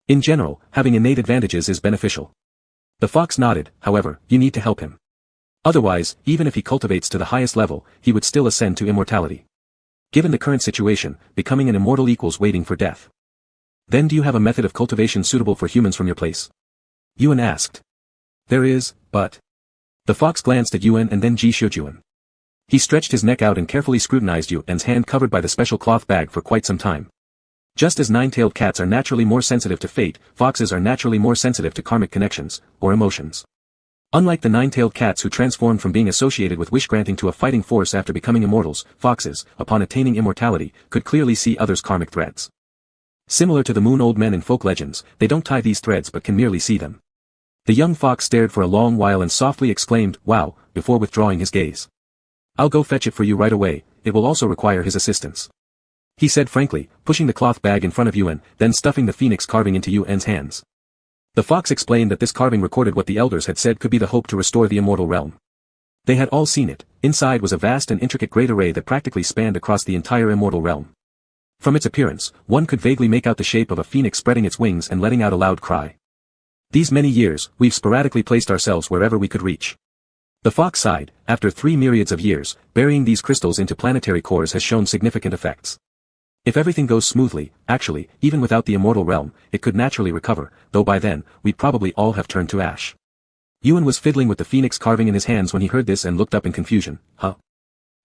In general, having innate advantages is beneficial. The fox nodded, however, you need to help him. Otherwise, even if he cultivates to the highest level, he would still ascend to immortality. Given the current situation, becoming an immortal equals waiting for death. Then do you have a method of cultivation suitable for humans from your place? Yuan asked. There is, but... The fox glanced at Yuan and then Ji Xiujuan. He stretched his neck out and carefully scrutinized Yuan's hand covered by the special cloth bag for quite some time. Just as nine-tailed cats are naturally more sensitive to fate, foxes are naturally more sensitive to karmic connections, or emotions. Unlike the nine-tailed cats who transformed from being associated with wish-granting to a fighting force after becoming immortals, foxes, upon attaining immortality, could clearly see others' karmic threads. Similar to the moon old men in folk legends, they don't tie these threads but can merely see them. The young fox stared for a long while and softly exclaimed, "Wow," before withdrawing his gaze. "I'll go fetch it for you right away, it will also require his assistance," he said frankly, pushing the cloth bag in front of Yuan, then stuffing the phoenix carving into Yuan's hands. The fox explained that this carving recorded what the elders had said could be the hope to restore the immortal realm. They had all seen it. Inside was a vast and intricate great array that practically spanned across the entire immortal realm. From its appearance, one could vaguely make out the shape of a phoenix spreading its wings and letting out a loud cry. "These many years, we've sporadically placed ourselves wherever we could reach." The fox sighed. After 3 myriads of years, burying these crystals into planetary cores has shown significant effects. If everything goes smoothly, actually, even without the immortal realm, it could naturally recover, though by then, we'd probably all have turned to ash. Yuan was fiddling with the phoenix carving in his hands when he heard this and looked up in confusion. Huh?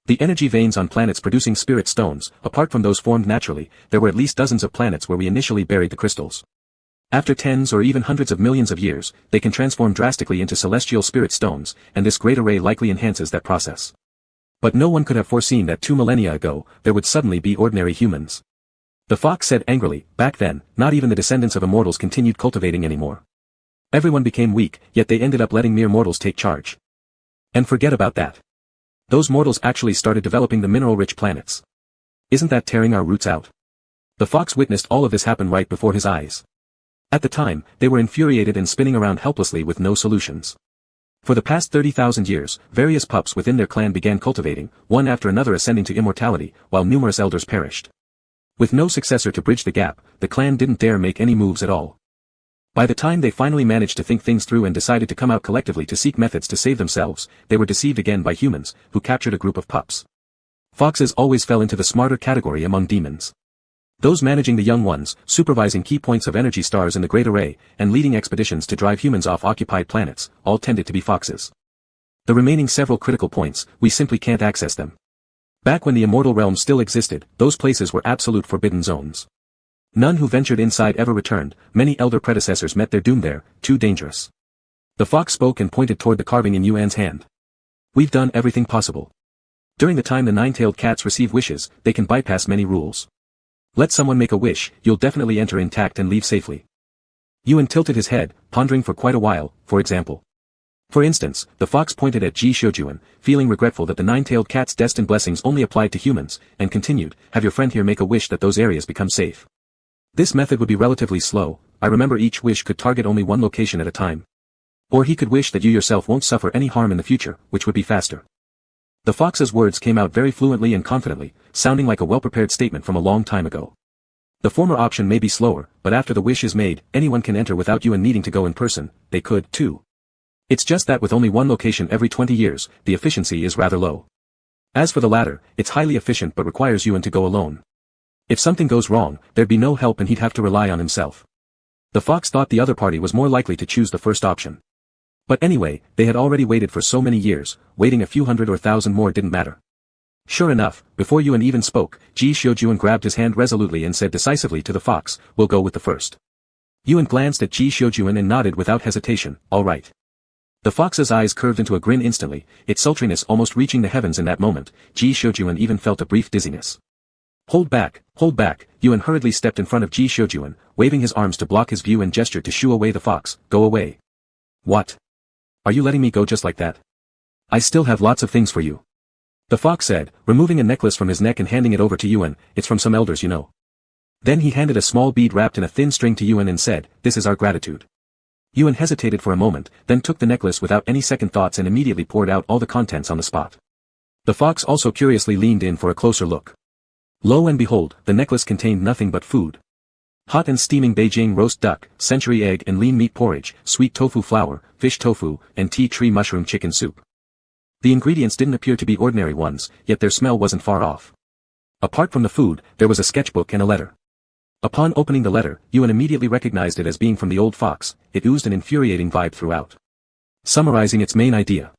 The energy veins on planets producing spirit stones, apart from those formed naturally, there were at least dozens of planets where we initially buried the crystals. After tens or even hundreds of millions of years, they can transform drastically into celestial spirit stones, and this great array likely enhances that process. But no one could have foreseen that 2 millennia ago, there would suddenly be ordinary humans. The fox said angrily, back then, not even the descendants of immortals continued cultivating anymore. Everyone became weak, yet they ended up letting mere mortals take charge. And forget about that. Those mortals actually started developing the mineral-rich planets. Isn't that tearing our roots out? The fox witnessed all of this happen right before his eyes. At the time, they were infuriated and spinning around helplessly with no solutions. For the past 30,000 years, various pups within their clan began cultivating, one after another ascending to immortality, while numerous elders perished. With no successor to bridge the gap, the clan didn't dare make any moves at all. By the time they finally managed to think things through and decided to come out collectively to seek methods to save themselves, they were deceived again by humans, who captured a group of pups. Foxes always fell into the smarter category among demons. Those managing the young ones, supervising key points of energy stars in the Great Array, and leading expeditions to drive humans off occupied planets, all tended to be foxes. The remaining several critical points, we simply can't access them. Back when the immortal realm still existed, those places were absolute forbidden zones. None who ventured inside ever returned, many elder predecessors met their doom there, too dangerous. The fox spoke and pointed toward the carving in Yuan's hand. "We've done everything possible. During the time the 9-tailed cats receive wishes, they can bypass many rules. Let someone make a wish, you'll definitely enter intact and leave safely." Yuan tilted his head, pondering for quite a while. For example. For instance, the fox pointed at Ji Shoujuan, feeling regretful that the 9-tailed cat's destined blessings only applied to humans, and continued, "Have your friend here make a wish that those areas become safe. This method would be relatively slow, I remember each wish could target only one location at a time. Or he could wish that you yourself won't suffer any harm in the future, which would be faster." The fox's words came out very fluently and confidently, sounding like a well-prepared statement from a long time ago. The former option may be slower, but after the wish is made, anyone can enter without you and needing to go in person, they could, too. It's just that with only one location every 20 years, the efficiency is rather low. As for the latter, it's highly efficient but requires Yuan to go alone. If something goes wrong, there'd be no help and he'd have to rely on himself. The fox thought the other party was more likely to choose the first option. But anyway, they had already waited for so many years, waiting a few hundred or thousand more didn't matter. Sure enough, before Yuan even spoke, Ji Shoujuan grabbed his hand resolutely and said decisively to the fox, "We'll go with the first." Yuan glanced at Ji Shoujuan and nodded without hesitation, "All right." The fox's eyes curved into a grin instantly, its sultriness almost reaching the heavens in that moment. Ji Shoujuan even felt a brief dizziness. Hold back, Yuan hurriedly stepped in front of Ji Shoujuan, waving his arms to block his view and gestured to shoo away the fox. "Go away." "What? Are you letting me go just like that? I still have lots of things for you." The fox said, removing a necklace from his neck and handing it over to Yuan. "It's from some elders you know." Then he handed a small bead wrapped in a thin string to Yuan and said, "This is our gratitude." Yuan hesitated for a moment, then took the necklace without any second thoughts and immediately poured out all the contents on the spot. The fox also curiously leaned in for a closer look. Lo and behold, the necklace contained nothing but food. Hot and steaming Beijing roast duck, century egg and lean meat porridge, sweet tofu flour, fish tofu, and tea tree mushroom chicken soup. The ingredients didn't appear to be ordinary ones, yet their smell wasn't far off. Apart from the food, there was a sketchbook and a letter. Upon opening the letter, Yuan immediately recognized it as being from the old fox. It oozed an infuriating vibe throughout. Summarizing its main idea.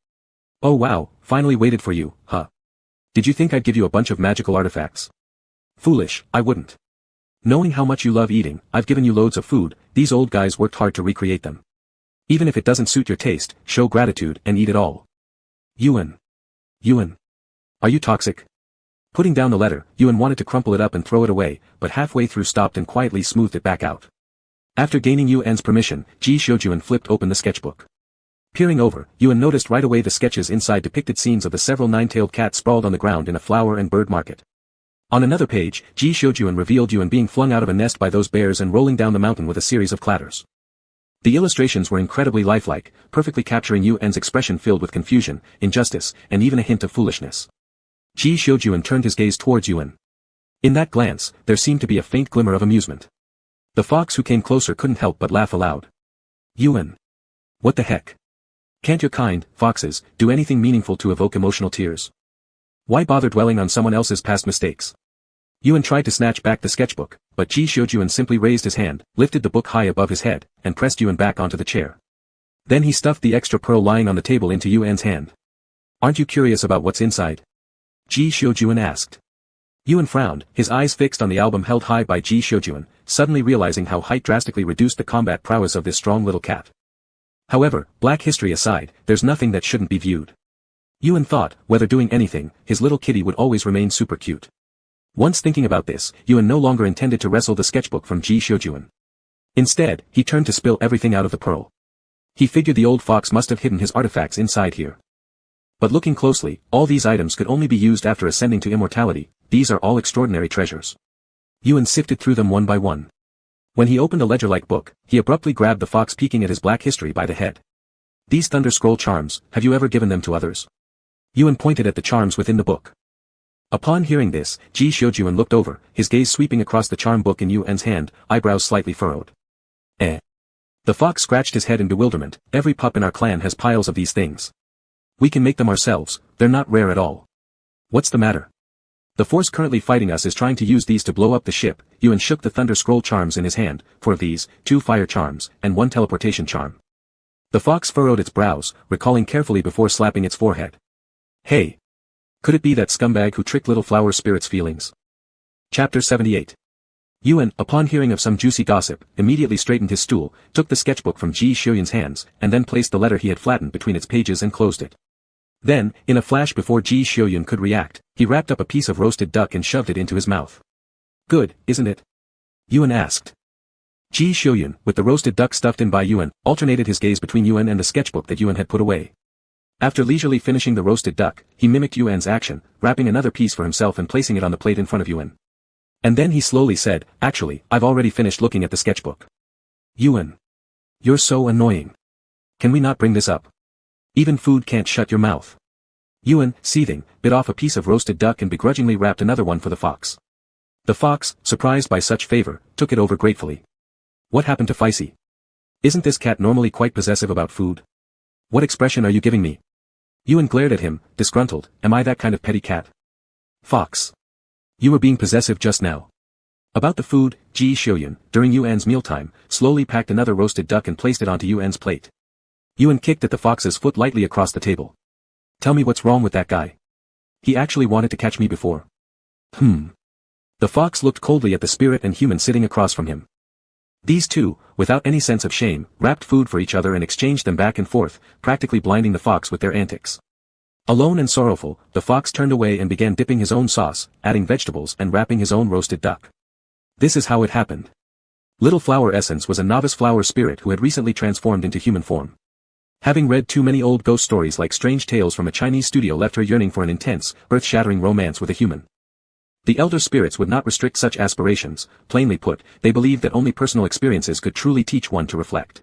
"Oh wow, finally waited for you, huh? Did you think I'd give you a bunch of magical artifacts? Foolish, I wouldn't. Knowing how much you love eating, I've given you loads of food, these old guys worked hard to recreate them. Even if it doesn't suit your taste, show gratitude and eat it all." Yuan. Are you toxic? Putting down the letter, Yuan wanted to crumple it up and throw it away, but halfway through stopped and quietly smoothed it back out. After gaining Yuan's permission, Ji Shoujuan flipped open the sketchbook. Peering over, Yuan noticed right away the sketches inside depicted scenes of the several nine-tailed cats sprawled on the ground in a flower and bird market. On another page, Ji Shoujuan revealed Yuan being flung out of a nest by those bears and rolling down the mountain with a series of clatters. The illustrations were incredibly lifelike, perfectly capturing Yuan's expression filled with confusion, injustice, and even a hint of foolishness. Ji Shoujuan turned his gaze towards Yuan. In that glance, there seemed to be a faint glimmer of amusement. The fox who came closer couldn't help but laugh aloud. Yuan. What the heck? Can't your kind, foxes, do anything meaningful to evoke emotional tears? Why bother dwelling on someone else's past mistakes? Yuan tried to snatch back the sketchbook, but Ji Shoujuan simply raised his hand, lifted the book high above his head, and pressed Yuan back onto the chair. Then he stuffed the extra pearl lying on the table into Yuan's hand. Aren't you curious about what's inside? Ji Shoujuan asked. Yuan frowned, his eyes fixed on the album held high by Ji Shoujuan, suddenly realizing how height drastically reduced the combat prowess of this strong little cat. However, black history aside, there's nothing that shouldn't be viewed. Yuan thought, whether doing anything, his little kitty would always remain super cute. Once thinking about this, Yuan no longer intended to wrestle the sketchbook from Ji Shoujuan. Instead, he turned to spill everything out of the pearl. He figured the old fox must have hidden his artifacts inside here. But looking closely, all these items could only be used after ascending to immortality. These are all extraordinary treasures. Yuan sifted through them one by one. When he opened a ledger-like book, he abruptly grabbed the fox peeking at his black history by the head. These Thunder Scroll charms, have you ever given them to others? Yuan pointed at the charms within the book. Upon hearing this, Ji Shoujuan looked over, his gaze sweeping across the charm book in Yuan's hand, eyebrows slightly furrowed. Eh? The fox scratched his head in bewilderment. Every pup in our clan has piles of these things. We can make them ourselves, they're not rare at all. What's the matter? The force currently fighting us is trying to use these to blow up the ship. Yuan shook the Thunder Scroll charms in his hand, 4 of these, 2 fire charms, and 1 teleportation charm. The fox furrowed its brows, recalling carefully before slapping its forehead. Hey! Could it be that scumbag who tricked little flower spirit's feelings? Chapter 78. Yuan, upon hearing of some juicy gossip, immediately straightened his stool, took the sketchbook from Ji Shoujuan's hands, and then placed the letter he had flattened between its pages and closed it. Then, in a flash before Ji Shoujuan could react, he wrapped up a piece of roasted duck and shoved it into his mouth. Good, isn't it? Yuan asked. Ji Shoujuan, with the roasted duck stuffed in by Yuan, alternated his gaze between Yuan and the sketchbook that Yuan had put away. After leisurely finishing the roasted duck, he mimicked Yuan's action, wrapping another piece for himself and placing it on the plate in front of Yuan. And then he slowly said, actually, I've already finished looking at the sketchbook. Yuan. You're so annoying. Can we not bring this up? Even food can't shut your mouth. Yuan, seething, bit off a piece of roasted duck and begrudgingly wrapped another one for the fox. The fox, surprised by such favor, took it over gratefully. What happened to Feisty? Isn't this cat normally quite possessive about food? What expression are you giving me? Yuan glared at him, disgruntled, am I that kind of petty cat? Fox. You were being possessive just now. About the food, Ji Shoujuan, during Yuan's mealtime, slowly packed another roasted duck and placed it onto Yuan's plate. Yuan kicked at the fox's foot lightly across the table. Tell me what's wrong with that guy. He actually wanted to catch me before. The fox looked coldly at the spirit and human sitting across from him. These two, without any sense of shame, wrapped food for each other and exchanged them back and forth, practically blinding the fox with their antics. Alone and sorrowful, the fox turned away and began dipping his own sauce, adding vegetables and wrapping his own roasted duck. This is how it happened. Little Flower Essence was a novice flower spirit who had recently transformed into human form. Having read too many old ghost stories like Strange Tales from a Chinese studio left her yearning for an intense, earth-shattering romance with a human. The elder spirits would not restrict such aspirations. Plainly put, they believed that only personal experiences could truly teach one to reflect.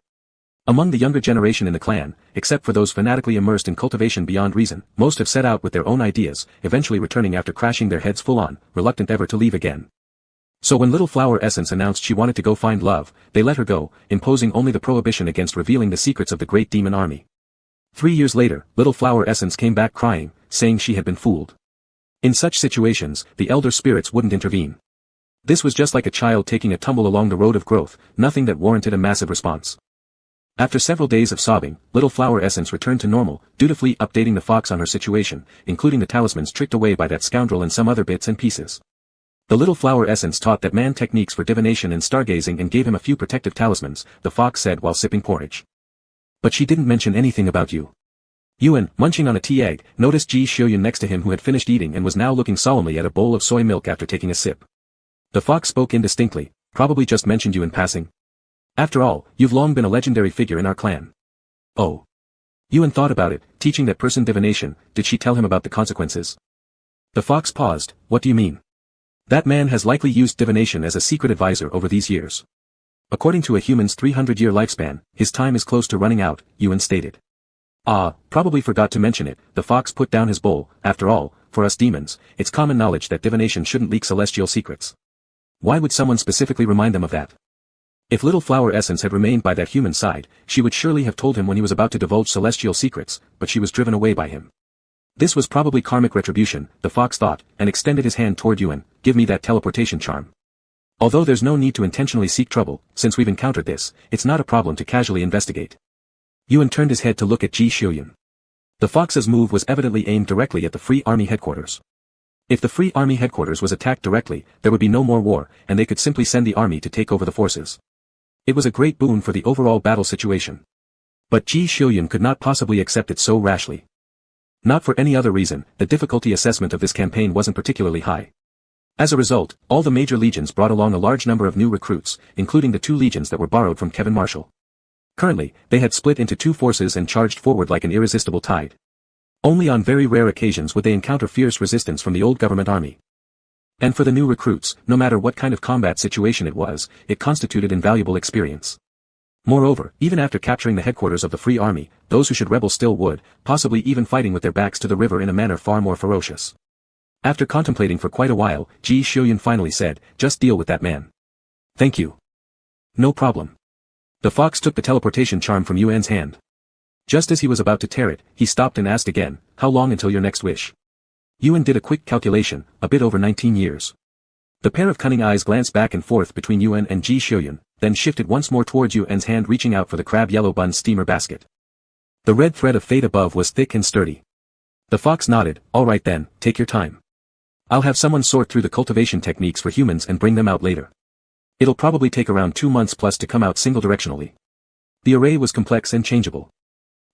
Among the younger generation in the clan, except for those fanatically immersed in cultivation beyond reason, most have set out with their own ideas, eventually returning after crashing their heads full on, reluctant ever to leave again. So when Little Flower Essence announced she wanted to go find love, they let her go, imposing only the prohibition against revealing the secrets of the great demon army. 3 years later, Little Flower Essence came back crying, saying she had been fooled. In such situations, the elder spirits wouldn't intervene. This was just like a child taking a tumble along the road of growth, nothing that warranted a massive response. After several days of sobbing, Little Flower Essence returned to normal, dutifully updating the fox on her situation, including the talismans tricked away by that scoundrel and some other bits and pieces. The Little Flower Essence taught that man techniques for divination and stargazing and gave him a few protective talismans, the fox said while sipping porridge. But she didn't mention anything about you. Yuan, munching on a tea egg, noticed Ji Xiuyun next to him who had finished eating and was now looking solemnly at a bowl of soy milk after taking a sip. The fox spoke indistinctly, probably just mentioned you in passing. After all, you've long been a legendary figure in our clan. Oh. Yuan thought about it, teaching that person divination, did she tell him about the consequences? The fox paused, what do you mean? That man has likely used divination as a secret advisor over these years. According to a human's 300-year lifespan, his time is close to running out, Yuan stated. Ah, probably forgot to mention it, the fox put down his bowl, after all, for us demons, it's common knowledge that divination shouldn't leak celestial secrets. Why would someone specifically remind them of that? If little flower essence had remained by that human side, she would surely have told him when he was about to divulge celestial secrets, but she was driven away by him. This was probably karmic retribution, the fox thought, and extended his hand toward Yuan, give me that teleportation charm. Although there's no need to intentionally seek trouble, since we've encountered this, it's not a problem to casually investigate. Yuan turned his head to look at Ji Xiuyun. The fox's move was evidently aimed directly at the Free Army headquarters. If the Free Army headquarters was attacked directly, there would be no more war, and they could simply send the army to take over the forces. It was a great boon for the overall battle situation. But Ji Xiuyun could not possibly accept it so rashly. Not for any other reason, the difficulty assessment of this campaign wasn't particularly high. As a result, all the major legions brought along a large number of new recruits, including the 2 legions that were borrowed from Kevin Marshall. Currently, they had split into 2 forces and charged forward like an irresistible tide. Only on very rare occasions would they encounter fierce resistance from the old government army. And for the new recruits, no matter what kind of combat situation it was, it constituted invaluable experience. Moreover, even after capturing the headquarters of the Free Army, those who should rebel still would, possibly even fighting with their backs to the river in a manner far more ferocious. After contemplating for quite a while, Ji Xiuyun finally said, just deal with that man. Thank you. No problem. The fox took the teleportation charm from Yuan's hand. Just as he was about to tear it, he stopped and asked again, how long until your next wish? Yuan did a quick calculation, a bit over 19 years. The pair of cunning eyes glanced back and forth between Yuan and Ji Xiuyun, then shifted once more towards Yuan's hand reaching out for the crab yellow bun steamer basket. The red thread of fate above was thick and sturdy. The fox nodded, all right then, take your time. I'll have someone sort through the cultivation techniques for humans and bring them out later. It'll probably take around 2 months plus to come out single-directionally. The array was complex and changeable.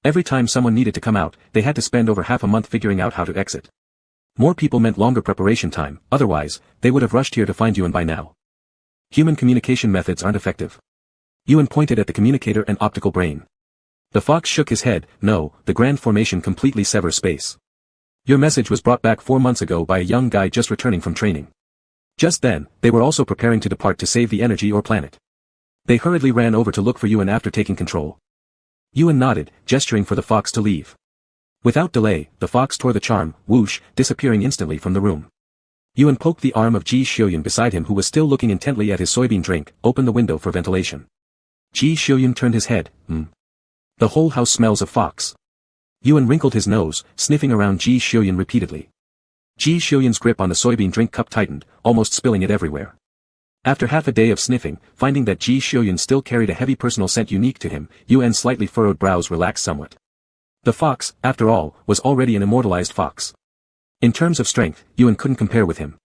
Every time someone needed to come out, they had to spend over half a month figuring out how to exit. More people meant longer preparation time, otherwise, they would have rushed here to find Yuan by now. Human communication methods aren't effective. Yuan pointed at the communicator and optical brain. The fox shook his head, no, the grand formation completely severs space. Your message was brought back 4 months ago by a young guy just returning from training. Just then, they were also preparing to depart to save the energy or planet. They hurriedly ran over to look for Yuan after taking control. Yuan nodded, gesturing for the fox to leave. Without delay, the fox tore the charm, whoosh, disappearing instantly from the room. Yuan poked the arm of Ji Xiuyun beside him who was still looking intently at his soybean drink, opened the window for ventilation. Ji Xiuyun turned his head, The whole house smells of fox. Yuan wrinkled his nose, sniffing around Ji Xiuyun repeatedly. Ji Xiuyun's grip on the soybean drink cup tightened, almost spilling it everywhere. After half a day of sniffing, finding that Ji Xiuyun still carried a heavy personal scent unique to him, Yuan's slightly furrowed brows relaxed somewhat. The fox, after all, was already an immortalized fox. In terms of strength, Yuan couldn't compare with him.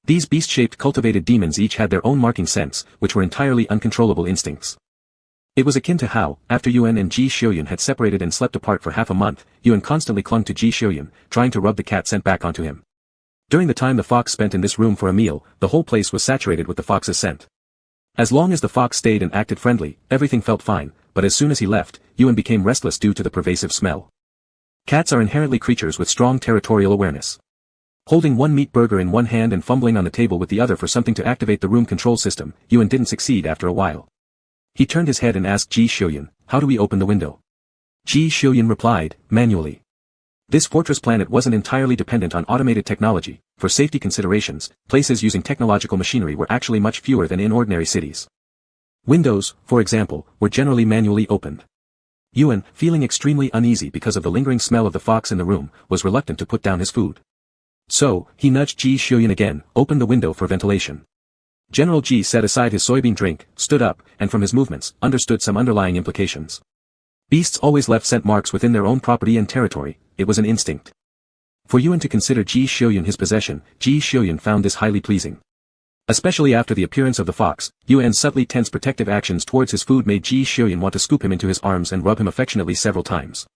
These beast-shaped cultivated demons each had their own marking scents, which were entirely uncontrollable instincts. It was akin to how, after Yuan and Ji Xiuyun had separated and slept apart for half a month, Yuan constantly clung to Ji Xiuyun, trying to rub the cat scent back onto him. During the time the fox spent in this room for a meal, the whole place was saturated with the fox's scent. As long as the fox stayed and acted friendly, everything felt fine, but as soon as he left, Yuan became restless due to the pervasive smell. Cats are inherently creatures with strong territorial awareness. Holding one meat burger in one hand and fumbling on the table with the other for something to activate the room control system, Yuan didn't succeed after a while. He turned his head and asked Ji Xiuyun, how do we open the window? Ji Xiuyun replied, manually. This fortress planet wasn't entirely dependent on automated technology. For safety considerations, places using technological machinery were actually much fewer than in ordinary cities. Windows, for example, were generally manually opened. Yuan, feeling extremely uneasy because of the lingering smell of the fox in the room, was reluctant to put down his food. So, he nudged Ji Xiuyun again, opened the window for ventilation. General Ji set aside his soybean drink, stood up, and from his movements, understood some underlying implications. Beasts always left scent marks within their own property and territory, it was an instinct. For Yuan to consider Ji Xiuyun his possession, Ji Xiuyun found this highly pleasing. Especially after the appearance of the fox, Yuan's subtly tense protective actions towards his food made Ji Xiuyun want to scoop him into his arms and rub him affectionately several times.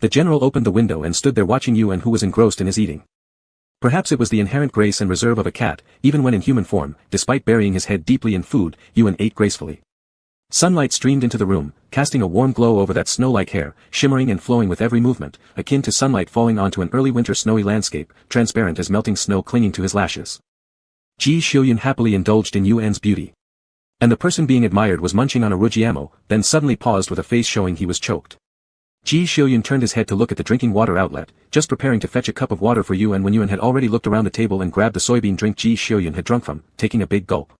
The general opened the window and stood there watching Yuan, who was engrossed in his eating. Perhaps it was the inherent grace and reserve of a cat, even when in human form, despite burying his head deeply in food, Yuan ate gracefully. Sunlight streamed into the room, casting a warm glow over that snow-like hair, shimmering and flowing with every movement, akin to sunlight falling onto an early winter snowy landscape, transparent as melting snow clinging to his lashes. Ji Xiuyun happily indulged in Yuan's beauty. And the person being admired was munching on a rujiamo, then suddenly paused with a face showing he was choked. Ji Xiuyun turned his head to look at the drinking water outlet, just preparing to fetch a cup of water for Yuan when Yuan had already looked around the table and grabbed the soybean drink Ji Xiuyun had drunk from, taking a big gulp.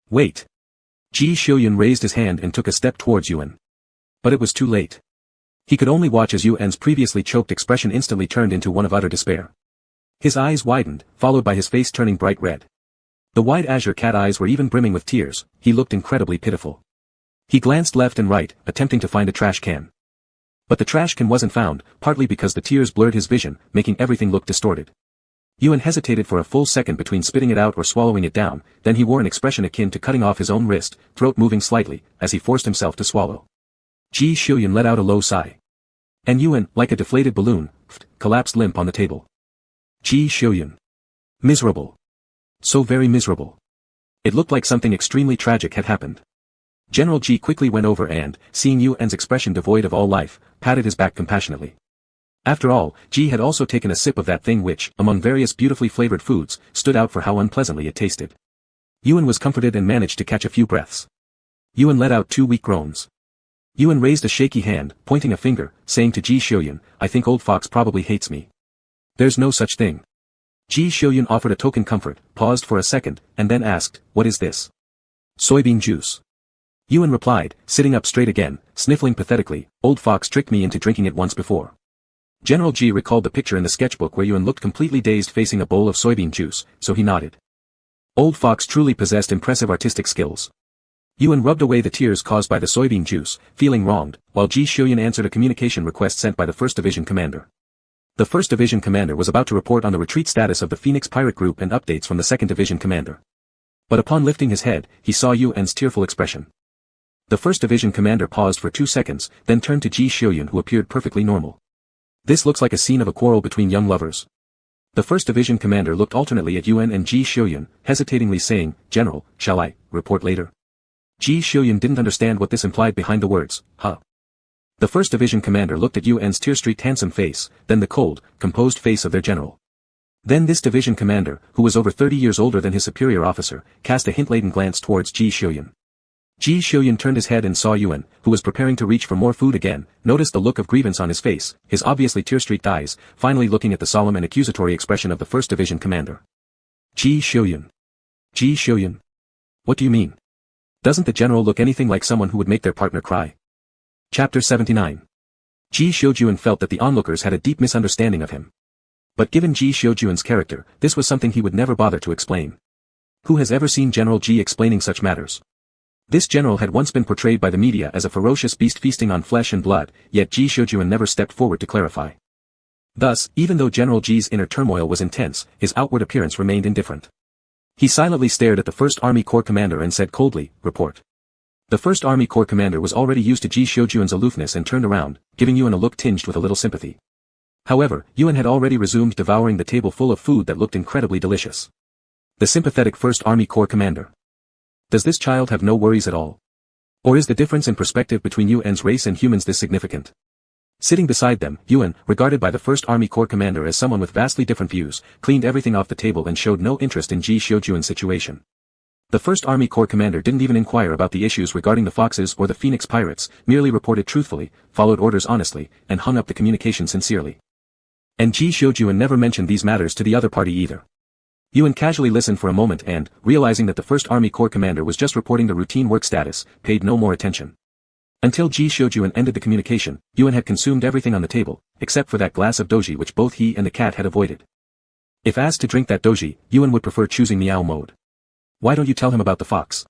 Wait. Ji Xiuyun raised his hand and took a step towards Yuan. But it was too late. He could only watch as Yuan's previously choked expression instantly turned into one of utter despair. His eyes widened, followed by his face turning bright red. The wide azure cat eyes were even brimming with tears. He looked incredibly pitiful. He glanced left and right, attempting to find a trash can. But the trash can wasn't found, partly because the tears blurred his vision, making everything look distorted. Yuan hesitated for a full second between spitting it out or swallowing it down, then he wore an expression akin to cutting off his own wrist, throat moving slightly, as he forced himself to swallow. Ji Xiuyun let out a low sigh. And Yuan, like a deflated balloon, collapsed limp on the table. Ji Xiuyun. Miserable. So very miserable. It looked like something extremely tragic had happened. General Ji quickly went over and, seeing Yuan's expression devoid of all life, patted his back compassionately. After all, Ji had also taken a sip of that thing which, among various beautifully flavored foods, stood out for how unpleasantly it tasted. Yuan was comforted and managed to catch a few breaths. Yuan let out 2 weak groans. Yuan raised a shaky hand, pointing a finger, saying to Ji Xiuyun, "I think old fox probably hates me." "There's no such thing." Ji Xiuyun offered a token comfort, paused for a second, and then asked, "What is this?" "Soybean juice." Yuan replied, sitting up straight again, sniffling pathetically, "Old fox tricked me into drinking it once before." General Ji recalled the picture in the sketchbook where Yuan looked completely dazed facing a bowl of soybean juice, so he nodded. Old fox truly possessed impressive artistic skills. Yuan rubbed away the tears caused by the soybean juice, feeling wronged, while Ji Xiuyun answered a communication request sent by the 1st Division commander. The 1st Division commander was about to report on the retreat status of the Phoenix Pirate Group and updates from the 2nd Division commander. But upon lifting his head, he saw Yuan's tearful expression. The 1st Division commander paused for 2 seconds, then turned to Ji Xiuyun, who appeared perfectly normal. "This looks like a scene of a quarrel between young lovers." The 1st Division commander looked alternately at Yuan and Ji Xiuyun, hesitatingly saying, "General, shall I report later?" Ji Xiuyun didn't understand what this implied behind the words, "huh." The 1st Division commander looked at Yuan's tear-streaked handsome face, then the cold, composed face of their general. Then this division commander, who was over 30 years older than his superior officer, cast a hint-laden glance towards Ji Xiuyun. Ji Xiuyun turned his head and saw Yuan, who was preparing to reach for more food again, noticed the look of grievance on his face, his obviously tear-streaked eyes, finally looking at the solemn and accusatory expression of the 1st Division commander. "Ji Xiuyun. Ji Xiuyun. What do you mean? Doesn't the general look anything like someone who would make their partner cry?" Chapter 79. Ji Xiuyun felt that the onlookers had a deep misunderstanding of him. But given Ji Xiuyun's character, this was something he would never bother to explain. Who has ever seen General Ji explaining such matters? This general had once been portrayed by the media as a ferocious beast feasting on flesh and blood, yet Ji Xiuyun never stepped forward to clarify. Thus, even though General Ji's inner turmoil was intense, his outward appearance remained indifferent. He silently stared at the 1st Army Corps commander and said coldly, "Report." The 1st Army Corps commander was already used to Ji Xiuyun's aloofness and turned around, giving Yuan a look tinged with a little sympathy. However, Yuan had already resumed devouring the table full of food that looked incredibly delicious. The sympathetic 1st Army Corps commander. Does this child have no worries at all? Or is the difference in perspective between Yuan's race and humans this significant? Sitting beside them, Yuan, regarded by the 1st Army Corps commander as someone with vastly different views, cleaned everything off the table and showed no interest in Ji Xiuyun's situation. The 1st Army Corps commander didn't even inquire about the issues regarding the Foxes or the Phoenix Pirates, merely reported truthfully, followed orders honestly, and hung up the communication sincerely. And Ji Xiuyun never mentioned these matters to the other party either. Yuan casually listened for a moment and, realizing that the 1st Army Corps commander was just reporting the routine work status, paid no more attention. Until Ji Xiuyun ended the communication, Yuan had consumed everything on the table, except for that glass of doji which both he and the cat had avoided. If asked to drink that doji, Yuan would prefer choosing meow mode. "Why don't you tell him about the fox?"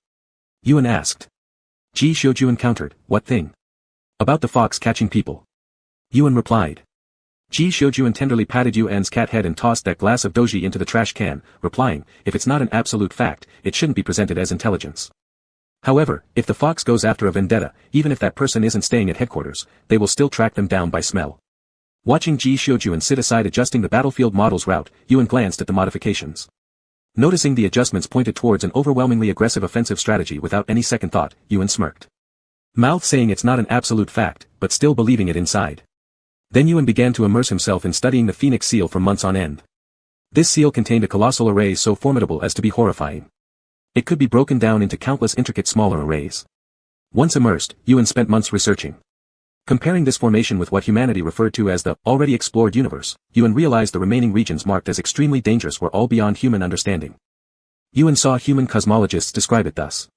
Yuan asked. Ji Xiuyun countered, "What thing?" "About the fox catching people." Yuan replied. Ji Xiuyun tenderly patted Yuan's cat head and tossed that glass of doji into the trash can, replying, "If it's not an absolute fact, it shouldn't be presented as intelligence. However, if the fox goes after a vendetta, even if that person isn't staying at headquarters, they will still track them down by smell. Watching Ji Xiujuan sit aside adjusting the battlefield model's route, Yuan glanced at the modifications. Noticing the adjustments pointed towards an overwhelmingly aggressive offensive strategy without any second thought, Yuan smirked. Mouth saying it's not an absolute fact, but still believing it inside. Then Yuan began to immerse himself in studying the Phoenix seal for months on end. This seal contained a colossal array so formidable as to be horrifying. It could be broken down into countless intricate smaller arrays. Once immersed, Yuan spent months researching. Comparing this formation with what humanity referred to as the already explored universe, Yuan realized the remaining regions marked as extremely dangerous were all beyond human understanding. Yuan saw human cosmologists describe it thus.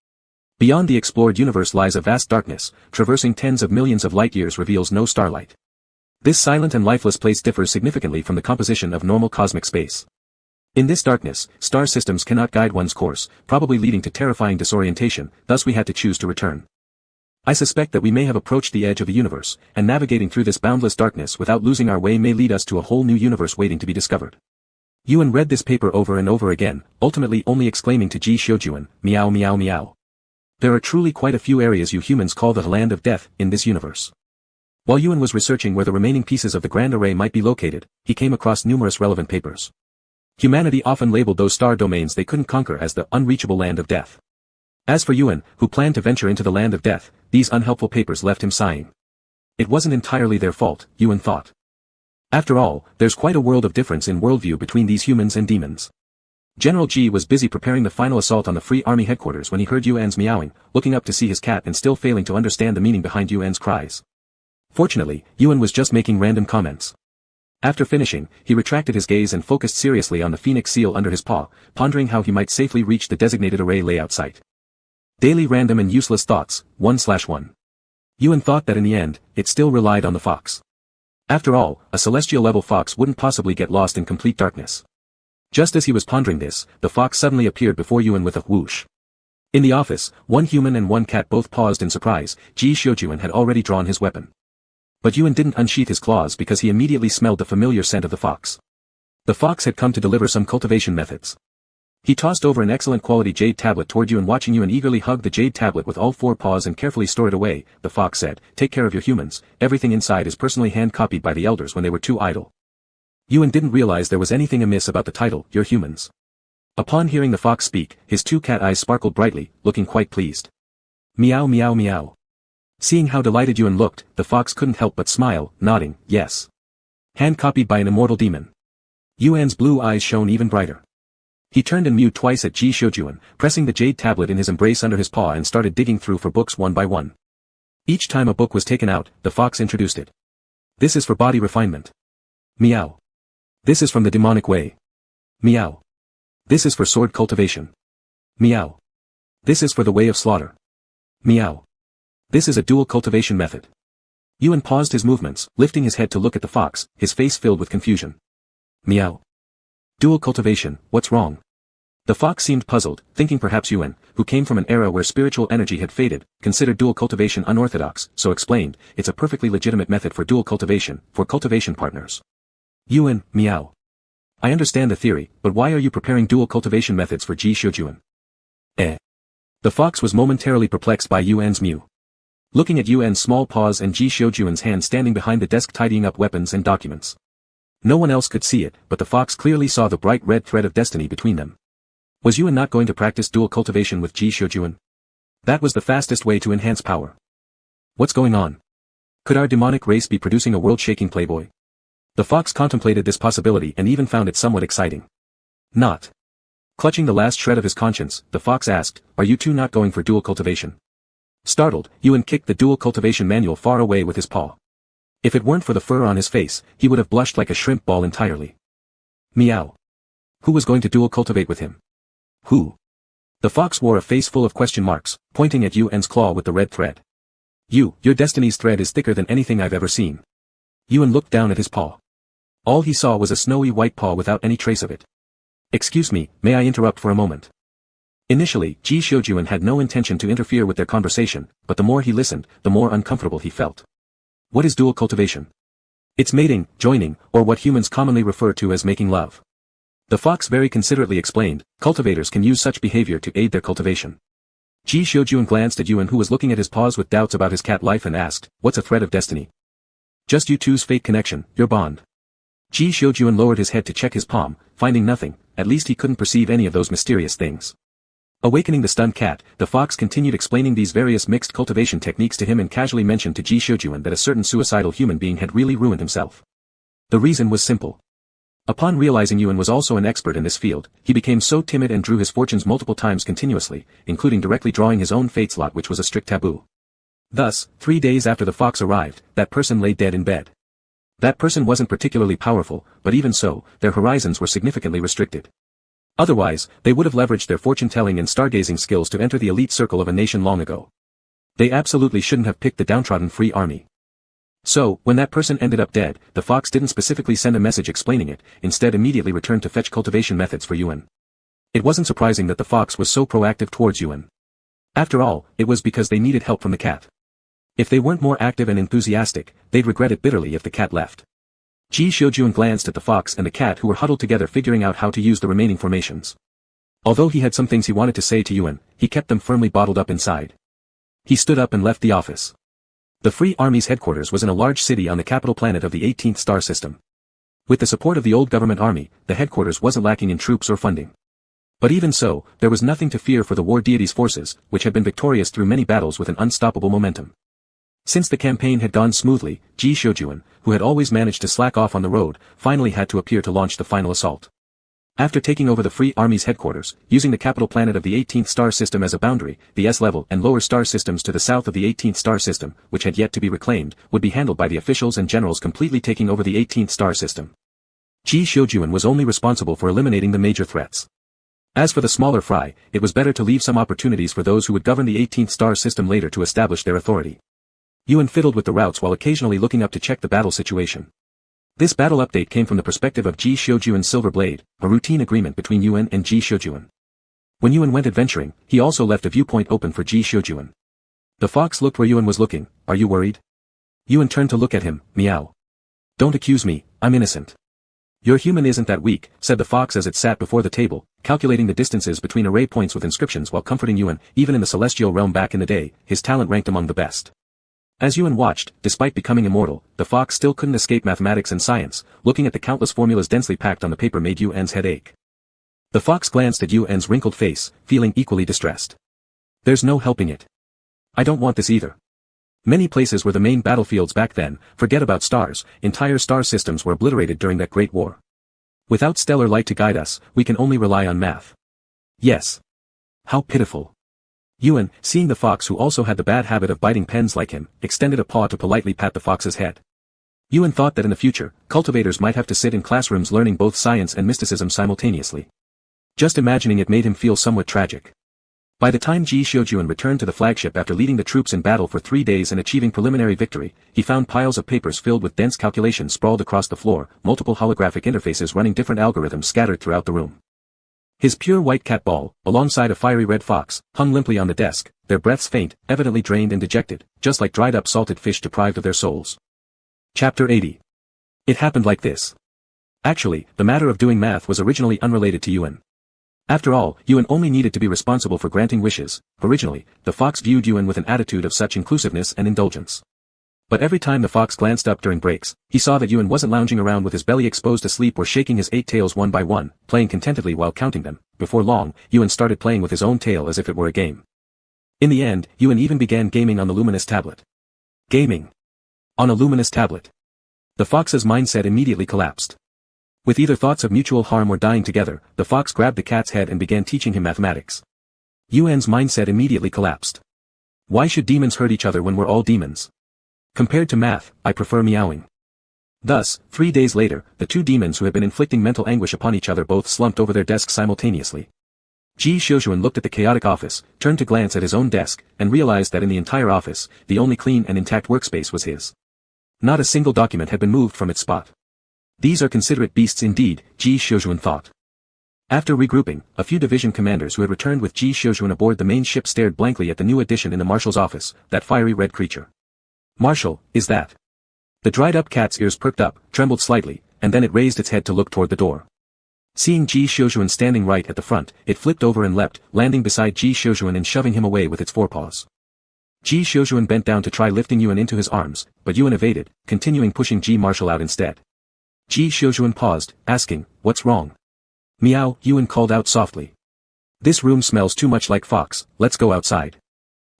Beyond the explored universe lies a vast darkness, traversing tens of millions of light-years reveals no starlight. This silent and lifeless place differs significantly from the composition of normal cosmic space. In this darkness, star systems cannot guide one's course, probably leading to terrifying disorientation, thus we had to choose to return. I suspect that we may have approached the edge of the universe, and navigating through this boundless darkness without losing our way may lead us to a whole new universe waiting to be discovered. Yuan read this paper over and over again, ultimately only exclaiming to Ji Xiujuan, meow meow meow. There are truly quite a few areas you humans call the land of death, in this universe. While Yuan was researching where the remaining pieces of the grand array might be located, he came across numerous relevant papers. Humanity often labeled those star domains they couldn't conquer as the unreachable land of death. As for Yuan, who planned to venture into the land of death, these unhelpful papers left him sighing. It wasn't entirely their fault, Yuan thought. After all, there's quite a world of difference in worldview between these humans and demons. General Ji was busy preparing the final assault on the Free Army headquarters when he heard Yuan's meowing, looking up to see his cat and still failing to understand the meaning behind Yuan's cries. Fortunately, Yuan was just making random comments. After finishing, he retracted his gaze and focused seriously on the Phoenix seal under his paw, pondering how he might safely reach the designated array layout site. Daily random and useless thoughts, 1/1. Yuan thought that in the end, it still relied on the fox. After all, a celestial-level fox wouldn't possibly get lost in complete darkness. Just as he was pondering this, the fox suddenly appeared before Yuan with a whoosh. In the office, one human and one cat both paused in surprise. Ji Xiujuan had already drawn his weapon. But Yuan didn't unsheath his claws because he immediately smelled the familiar scent of the fox. The fox had come to deliver some cultivation methods. He tossed over an excellent quality jade tablet toward Yuan, watching Yuan eagerly hug the jade tablet with all four paws and carefully store it away. The fox said, "Take care of your humans, everything inside is personally hand-copied by the elders when they were too idle." Yuan didn't realize there was anything amiss about the title, "Your Humans." Upon hearing the fox speak, his two cat eyes sparkled brightly, looking quite pleased. Meow meow meow. Seeing how delighted Yuan looked, the fox couldn't help but smile, nodding, yes. Hand-copied by an immortal demon. Yuan's blue eyes shone even brighter. He turned and mewed twice at Ji Xiujuan, pressing the jade tablet in his embrace under his paw and started digging through for books one by one. Each time a book was taken out, the fox introduced it. This is for body refinement. Meow. This is from the demonic way. Meow. This is for sword cultivation. Meow. This is for the way of slaughter. Meow. This is a dual cultivation method. Yuan paused his movements, lifting his head to look at the fox, his face filled with confusion. Meow. Dual cultivation, what's wrong? The fox seemed puzzled, thinking perhaps Yuan, who came from an era where spiritual energy had faded, considered dual cultivation unorthodox, so explained, it's a perfectly legitimate method for dual cultivation, for cultivation partners. Yuan, meow. I understand the theory, but why are you preparing dual cultivation methods for Ji Xiujuan? The fox was momentarily perplexed by Yuan's mew. Looking at Yuan's small paws and Ji Xiujuan's hand standing behind the desk tidying up weapons and documents. No one else could see it, but the fox clearly saw the bright red thread of destiny between them. Was Yuan not going to practice dual cultivation with Ji Xiujuan? That was the fastest way to enhance power. What's going on? Could our demonic race be producing a world-shaking playboy? The fox contemplated this possibility and even found it somewhat exciting. Not. Clutching the last shred of his conscience, the fox asked, are you two not going for dual cultivation? Startled, Yuan kicked the dual cultivation manual far away with his paw. If it weren't for the fur on his face, he would have blushed like a shrimp ball entirely. Meow. Who was going to dual cultivate with him? Who? The fox wore a face full of question marks, pointing at Yuan's claw with the red thread. Your destiny's thread is thicker than anything I've ever seen. Yuan looked down at his paw. All he saw was a snowy white paw without any trace of it. Excuse me, may I interrupt for a moment? Initially, Ji Xiujuan had no intention to interfere with their conversation, but the more he listened, the more uncomfortable he felt. What is dual cultivation? It's mating, joining, or what humans commonly refer to as making love. The fox very considerately explained, cultivators can use such behavior to aid their cultivation. Ji Xiujuan glanced at Yuan, who was looking at his paws with doubts about his cat life, and asked, what's a thread of destiny? Just you two's fate connection, your bond. Ji Xiujuan lowered his head to check his palm, finding nothing, at least he couldn't perceive any of those mysterious things. Awakening the stunned cat, the fox continued explaining these various mixed cultivation techniques to him and casually mentioned to Ji Xiujuan that a certain suicidal human being had really ruined himself. The reason was simple. Upon realizing Yuan was also an expert in this field, he became so timid and drew his fortunes multiple times continuously, including directly drawing his own fate's lot, which was a strict taboo. Thus, 3 days after the fox arrived, that person lay dead in bed. That person wasn't particularly powerful, but even so, their horizons were significantly restricted. Otherwise, they would have leveraged their fortune-telling and stargazing skills to enter the elite circle of a nation long ago. They absolutely shouldn't have picked the downtrodden free army. So, when that person ended up dead, the fox didn't specifically send a message explaining it, instead immediately returned to fetch cultivation methods for Yuan. It wasn't surprising that the fox was so proactive towards Yuan. After all, it was because they needed help from the cat. If they weren't more active and enthusiastic, they'd regret it bitterly if the cat left. Ji Xiujuan glanced at the fox and the cat who were huddled together figuring out how to use the remaining formations. Although he had some things he wanted to say to Yuan, he kept them firmly bottled up inside. He stood up and left the office. The Free Army's headquarters was in a large city on the capital planet of the 18th star system. With the support of the old government army, the headquarters wasn't lacking in troops or funding. But even so, there was nothing to fear for the war deity's forces, which had been victorious through many battles with an unstoppable momentum. Since the campaign had gone smoothly, Ji Xiujuan, who had always managed to slack off on the road, finally had to appear to launch the final assault. After taking over the Free Army's headquarters, using the capital planet of the 18th star system as a boundary, the S-level and lower star systems to the south of the 18th star system, which had yet to be reclaimed, would be handled by the officials and generals completely taking over the 18th star system. Ji Xiujuan was only responsible for eliminating the major threats. As for the smaller fry, it was better to leave some opportunities for those who would govern the 18th star system later to establish their authority. Yuan fiddled with the routes while occasionally looking up to check the battle situation. This battle update came from the perspective of Ji Xiujuan's Silver Blade, a routine agreement between Yuan and Ji Xiujuan. When Yuan went adventuring, he also left a viewpoint open for Ji Xiujuan. The fox looked where Yuan was looking. Are you worried? Yuan turned to look at him, meow. Don't accuse me, I'm innocent. Your human isn't that weak, said the fox as it sat before the table, calculating the distances between array points with inscriptions while comforting Yuan. Even in the celestial realm back in the day, his talent ranked among the best. As Yuan watched, despite becoming immortal, the fox still couldn't escape mathematics and science. Looking at the countless formulas densely packed on the paper made Yuan's head ache. The fox glanced at Yuan's wrinkled face, feeling equally distressed. There's no helping it. I don't want this either. Many places were the main battlefields back then. Forget about stars, entire star systems were obliterated during that great war. Without stellar light to guide us, we can only rely on math. Yes. How pitiful. Yuan, seeing the fox who also had the bad habit of biting pens like him, extended a paw to politely pat the fox's head. Yuan thought that in the future, cultivators might have to sit in classrooms learning both science and mysticism simultaneously. Just imagining it made him feel somewhat tragic. By the time Ji Xiujuan returned to the flagship after leading the troops in battle for 3 days and achieving preliminary victory, he found piles of papers filled with dense calculations sprawled across the floor, multiple holographic interfaces running different algorithms scattered throughout the room. His pure white cat ball, alongside a fiery red fox, hung limply on the desk, their breaths faint, evidently drained and dejected, just like dried-up salted fish deprived of their souls. Chapter 80. It happened like this. Actually, the matter of doing math was originally unrelated to Yuan. After all, Yuan only needed to be responsible for granting wishes. Originally, the fox viewed Yuan with an attitude of such inclusiveness and indulgence. But every time the fox glanced up during breaks, he saw that Yuan wasn't lounging around with his belly exposed to sleep or shaking his 8 tails one by one, playing contentedly while counting them. Before long, Yuan started playing with his own tail as if it were a game. In the end, Yuan even began gaming on the luminous tablet. Gaming. On a luminous tablet. The fox's mindset immediately collapsed. With either thoughts of mutual harm or dying together, the fox grabbed the cat's head and began teaching him mathematics. Yuan's mindset immediately collapsed. Why should demons hurt each other when we're all demons? Compared to math, I prefer meowing. Thus, 3 days later, the two demons who had been inflicting mental anguish upon each other both slumped over their desks simultaneously. Ji Xiujuan looked at the chaotic office, turned to glance at his own desk, and realized that in the entire office, the only clean and intact workspace was his. Not a single document had been moved from its spot. These are considerate beasts indeed, Ji Xiujuan thought. After regrouping, a few division commanders who had returned with Ji Xiujuan aboard the main ship stared blankly at the new addition in the Marshal's office, that fiery red creature. Marshal, is that? The dried-up cat's ears perked up, trembled slightly, and then it raised its head to look toward the door. Seeing Ji Xiujuan standing right at the front, it flipped over and leapt, landing beside Ji Xiujuan and shoving him away with its forepaws. Ji Shoujuan bent down to try lifting Yuan into his arms, but Yuan evaded, continuing pushing Ji Marshal out instead. Ji Shoujuan paused, asking, "What's wrong?" "Meow," Yuan called out softly. "This room smells too much like fox, let's go outside."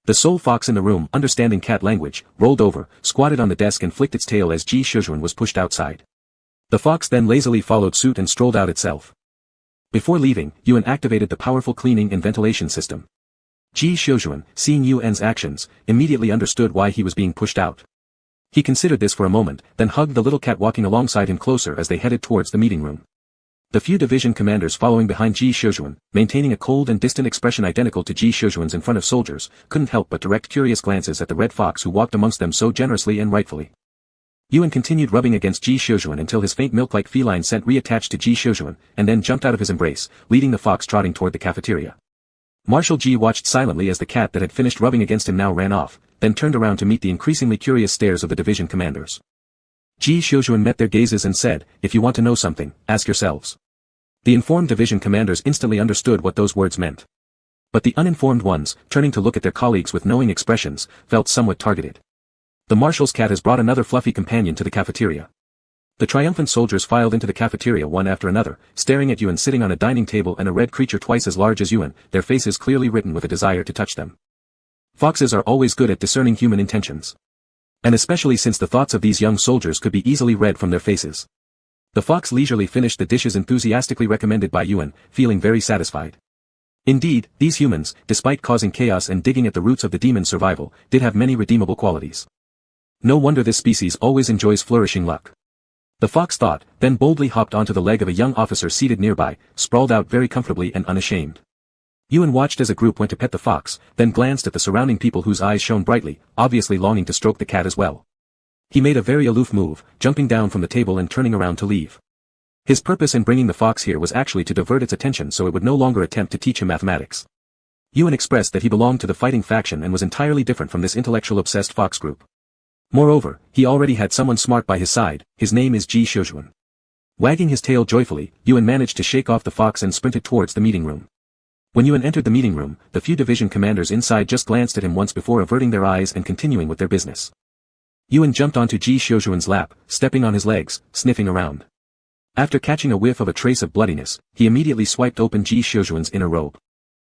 The sole fox in the room, understanding cat language, rolled over, squatted on the desk and flicked its tail as Ji Shoujuan was pushed outside. The fox then lazily followed suit and strolled out itself. Before leaving, Yuan activated the powerful cleaning and ventilation system. Ji Shoujuan, seeing Yuan's actions, immediately understood why he was being pushed out. He considered this for a moment, then hugged the little cat walking alongside him closer as they headed towards the meeting room. The few division commanders following behind Ji Shoujuan, maintaining a cold and distant expression identical to Ji Shoujuan's in front of soldiers, couldn't help but direct curious glances at the red fox who walked amongst them so generously and rightfully. Yuan continued rubbing against Ji Shoujuan until his faint milk-like feline scent reattached to Ji Shoujuan, and then jumped out of his embrace, leading the fox trotting toward the cafeteria. Marshal Ji watched silently as the cat that had finished rubbing against him now ran off, then turned around to meet the increasingly curious stares of the division commanders. Ji Shoujuan met their gazes and said, "If you want to know something, ask yourselves." The informed division commanders instantly understood what those words meant. But the uninformed ones, turning to look at their colleagues with knowing expressions, felt somewhat targeted. The marshal's cat has brought another fluffy companion to the cafeteria. The triumphant soldiers filed into the cafeteria one after another, staring at Yuan sitting on a dining table and a red creature twice as large as Yuan, their faces clearly written with a desire to touch them. Foxes are always good at discerning human intentions. And especially since the thoughts of these young soldiers could be easily read from their faces. The fox leisurely finished the dishes enthusiastically recommended by Yuan, feeling very satisfied. Indeed, these humans, despite causing chaos and digging at the roots of the demon's survival, did have many redeemable qualities. No wonder this species always enjoys flourishing luck. The fox thought, then boldly hopped onto the leg of a young officer seated nearby, sprawled out very comfortably and unashamed. Yuan watched as a group went to pet the fox, then glanced at the surrounding people whose eyes shone brightly, obviously longing to stroke the cat as well. He made a very aloof move, jumping down from the table and turning around to leave. His purpose in bringing the fox here was actually to divert its attention so it would no longer attempt to teach him mathematics. Yuan expressed that he belonged to the fighting faction and was entirely different from this intellectual-obsessed fox group. Moreover, he already had someone smart by his side, his name is Ji Shoujuan. Wagging his tail joyfully, Yuan managed to shake off the fox and sprinted towards the meeting room. When Yuan entered the meeting room, the few division commanders inside just glanced at him once before averting their eyes and continuing with their business. Yuan jumped onto Ji Shoujuan's lap, stepping on his legs, sniffing around. After catching a whiff of a trace of bloodiness, he immediately swiped open Ji Shoujuan's inner robe.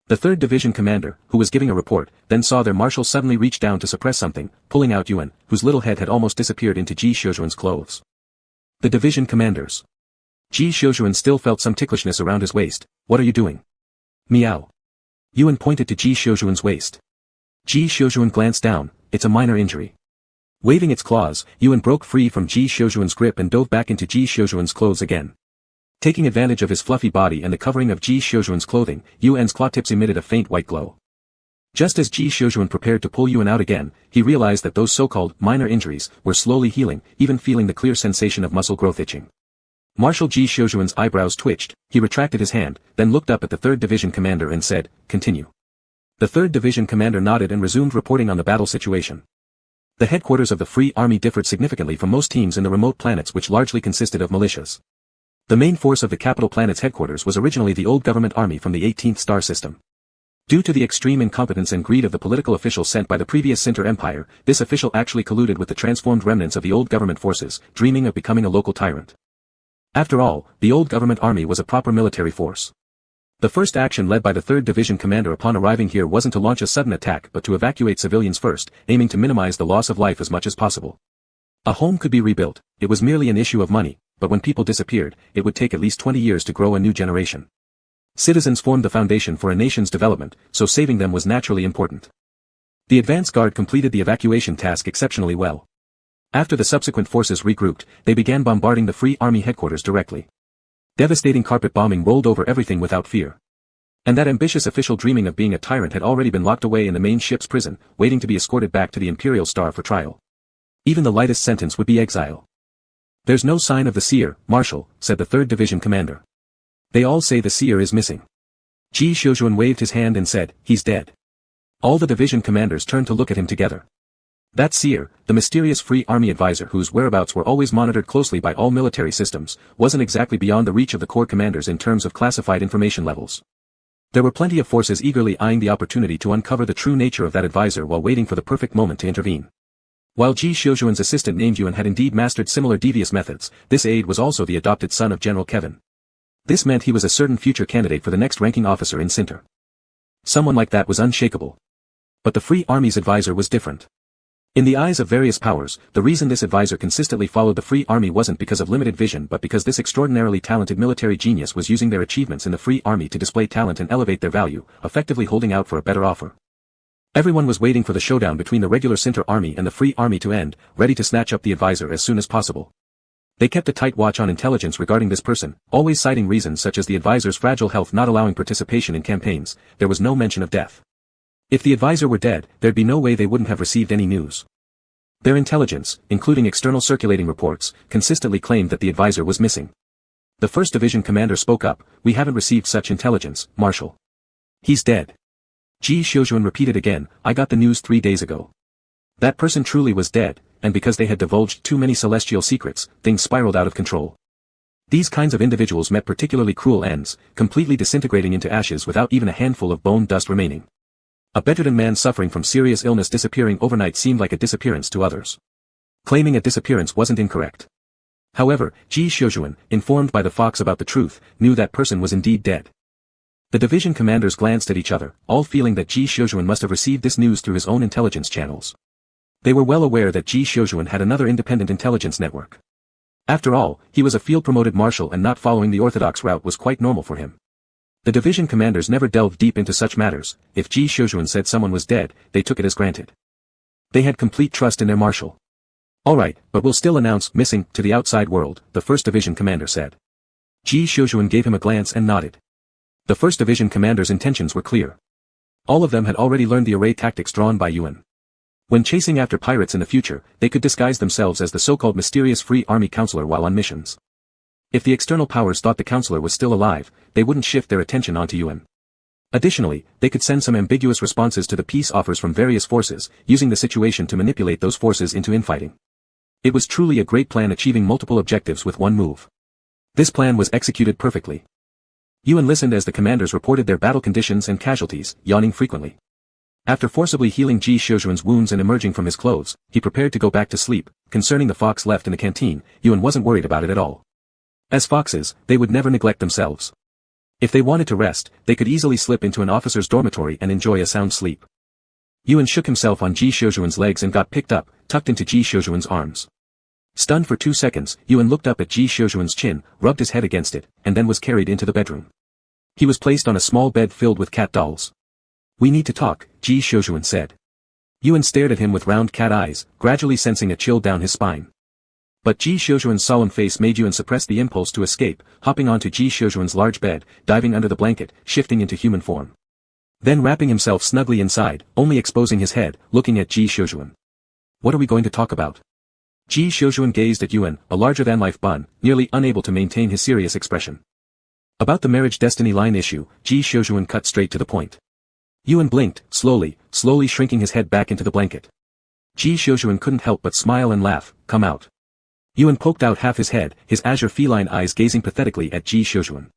The 3rd Division commander, who was giving a report, then saw their marshal suddenly reach down to suppress something, pulling out Yuan, whose little head had almost disappeared into Ji Shoujuan's clothes. The division commanders. Ji Shoujuan still felt some ticklishness around his waist. "What are you doing?" "Meow." Yuan pointed to Ji Shoujuan's waist. Ji Shoujuan glanced down. "It's a minor injury." Waving its claws, Yuan broke free from Ji Shoujuan's grip and dove back into Ji Shoujuan's clothes again. Taking advantage of his fluffy body and the covering of Ji Shoujuan's clothing, Yuan's claw tips emitted a faint white glow. Just as Ji Shoujuan prepared to pull Yuan out again, he realized that those so-called minor injuries were slowly healing, even feeling the clear sensation of muscle growth itching. Marshal Ji Shoujuan's eyebrows twitched, he retracted his hand, then looked up at the 3rd Division commander and said, "Continue." The 3rd Division commander nodded and resumed reporting on the battle situation. The headquarters of the Free Army differed significantly from most teams in the remote planets which largely consisted of militias. The main force of the capital planet's headquarters was originally the old government army from the 18th star system. Due to the extreme incompetence and greed of the political officials sent by the previous Sinter Empire, this official actually colluded with the transformed remnants of the old government forces, dreaming of becoming a local tyrant. After all, the old government army was a proper military force. The first action led by the 3rd Division commander upon arriving here wasn't to launch a sudden attack but to evacuate civilians first, aiming to minimize the loss of life as much as possible. A home could be rebuilt, it was merely an issue of money, but when people disappeared, it would take at least 20 years to grow a new generation. Citizens formed the foundation for a nation's development, so saving them was naturally important. The advance guard completed the evacuation task exceptionally well. After the subsequent forces regrouped, they began bombarding the Free Army headquarters directly. Devastating carpet bombing rolled over everything without fear. And that ambitious official dreaming of being a tyrant had already been locked away in the main ship's prison, waiting to be escorted back to the Imperial Star for trial. Even the lightest sentence would be exile. "There's no sign of the seer, Marshal," said the 3rd Division commander. "They all say the seer is missing." Ji Shoujuan waved his hand and said, "He's dead." All the division commanders turned to look at him together. That seer, the mysterious Free Army advisor whose whereabouts were always monitored closely by all military systems, wasn't exactly beyond the reach of the corps commanders in terms of classified information levels. There were plenty of forces eagerly eyeing the opportunity to uncover the true nature of that advisor while waiting for the perfect moment to intervene. While Ji Xiuzhuan's assistant named Yuan had indeed mastered similar devious methods, this aide was also the adopted son of General Kevin. This meant he was a certain future candidate for the next ranking officer in Sinter. Someone like that was unshakable. But the Free Army's advisor was different. In the eyes of various powers, the reason this advisor consistently followed the Free Army wasn't because of limited vision but because this extraordinarily talented military genius was using their achievements in the Free Army to display talent and elevate their value, effectively holding out for a better offer. Everyone was waiting for the showdown between the regular Sinter Army and the Free Army to end, ready to snatch up the advisor as soon as possible. They kept a tight watch on intelligence regarding this person, always citing reasons such as the advisor's fragile health not allowing participation in campaigns. There was no mention of death. If the advisor were dead, there'd be no way they wouldn't have received any news. Their intelligence, including external circulating reports, consistently claimed that the advisor was missing. The 1st Division commander spoke up, "We haven't received such intelligence, Marshal. He's dead." Ji Xiuzhuan repeated again, "I got the news 3 days ago." That person truly was dead, and because they had divulged too many celestial secrets, things spiraled out of control. These kinds of individuals met particularly cruel ends, completely disintegrating into ashes without even a handful of bone dust remaining. A bedridden man suffering from serious illness disappearing overnight seemed like a disappearance to others. Claiming a disappearance wasn't incorrect. However, Ji Xiuzhuan, informed by the fox about the truth, knew that person was indeed dead. The division commanders glanced at each other, all feeling that Ji Xiuzhuan must have received this news through his own intelligence channels. They were well aware that Ji Xiuzhuan had another independent intelligence network. After all, he was a field-promoted marshal and not following the orthodox route was quite normal for him. The division commanders never delved deep into such matters. If Ji Xiuzhuan said someone was dead, they took it as granted. They had complete trust in their marshal. "Alright, but we'll still announce missing to the outside world," the 1st Division commander said. Ji Xiuzhuan gave him a glance and nodded. The 1st Division commander's intentions were clear. All of them had already learned the array tactics drawn by Yuan. When chasing after pirates in the future, they could disguise themselves as the so-called mysterious Free Army counselor while on missions. If the external powers thought the counselor was still alive, they wouldn't shift their attention onto Yuan. Additionally, they could send some ambiguous responses to the peace offers from various forces, using the situation to manipulate those forces into infighting. It was truly a great plan achieving multiple objectives with one move. This plan was executed perfectly. Yuan listened as the commanders reported their battle conditions and casualties, yawning frequently. After forcibly healing Ji Xiuzhuan's wounds and emerging from his clothes, he prepared to go back to sleep. Concerning the fox left in the canteen, Yuan wasn't worried about it at all. As foxes, they would never neglect themselves. If they wanted to rest, they could easily slip into an officer's dormitory and enjoy a sound sleep. Yuan shook himself on Ji Xiuzhuan's legs and got picked up, tucked into Ji Xiuzhuan's arms. Stunned for 2 seconds, Yuan looked up at Ji Xiuzhuan's chin, rubbed his head against it, and then was carried into the bedroom. He was placed on a small bed filled with cat dolls. "We need to talk," Ji Xiuzhuan said. Yuan stared at him with round cat eyes, gradually sensing a chill down his spine. But Ji Xiuzhuan's solemn face made Yuan suppress the impulse to escape, hopping onto Ji Xiuzhuan's large bed, diving under the blanket, shifting into human form. Then wrapping himself snugly inside, only exposing his head, looking at Ji Xiuzhuan. "What are we going to talk about?" Ji Xiuzhuan gazed at Yuan, a larger-than-life bun, nearly unable to maintain his serious expression. About the marriage destiny line issue, Ji Xiuzhuan cut straight to the point. Yuan blinked, slowly shrinking his head back into the blanket. Ji Xiuzhuan couldn't help but smile and laugh. "Come out." Yuan poked out half his head, his azure feline eyes gazing pathetically at Ji Xiuzhuan.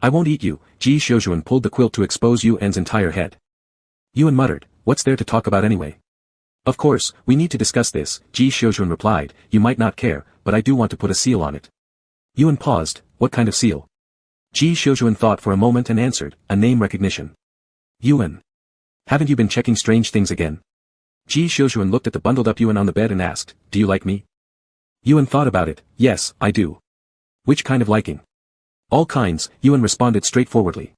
"I won't eat you." Ji Xiuzhuan pulled the quilt to expose Yuan's entire head. Yuan muttered, "What's there to talk about anyway?" "Of course, we need to discuss this," Ji Xiuzhuan replied. "You might not care, but I do want to put a seal on it." Yuan paused. "What kind of seal?" Ji Xiuzhuan thought for a moment and answered, "A name recognition." "Yuan. Haven't you been checking strange things again?" Ji Xiuzhuan looked at the bundled-up Yuan on the bed and asked, "Do you like me?" Yuan thought about it. "Yes, I do." "Which kind of liking?" "All kinds," Yuan responded straightforwardly.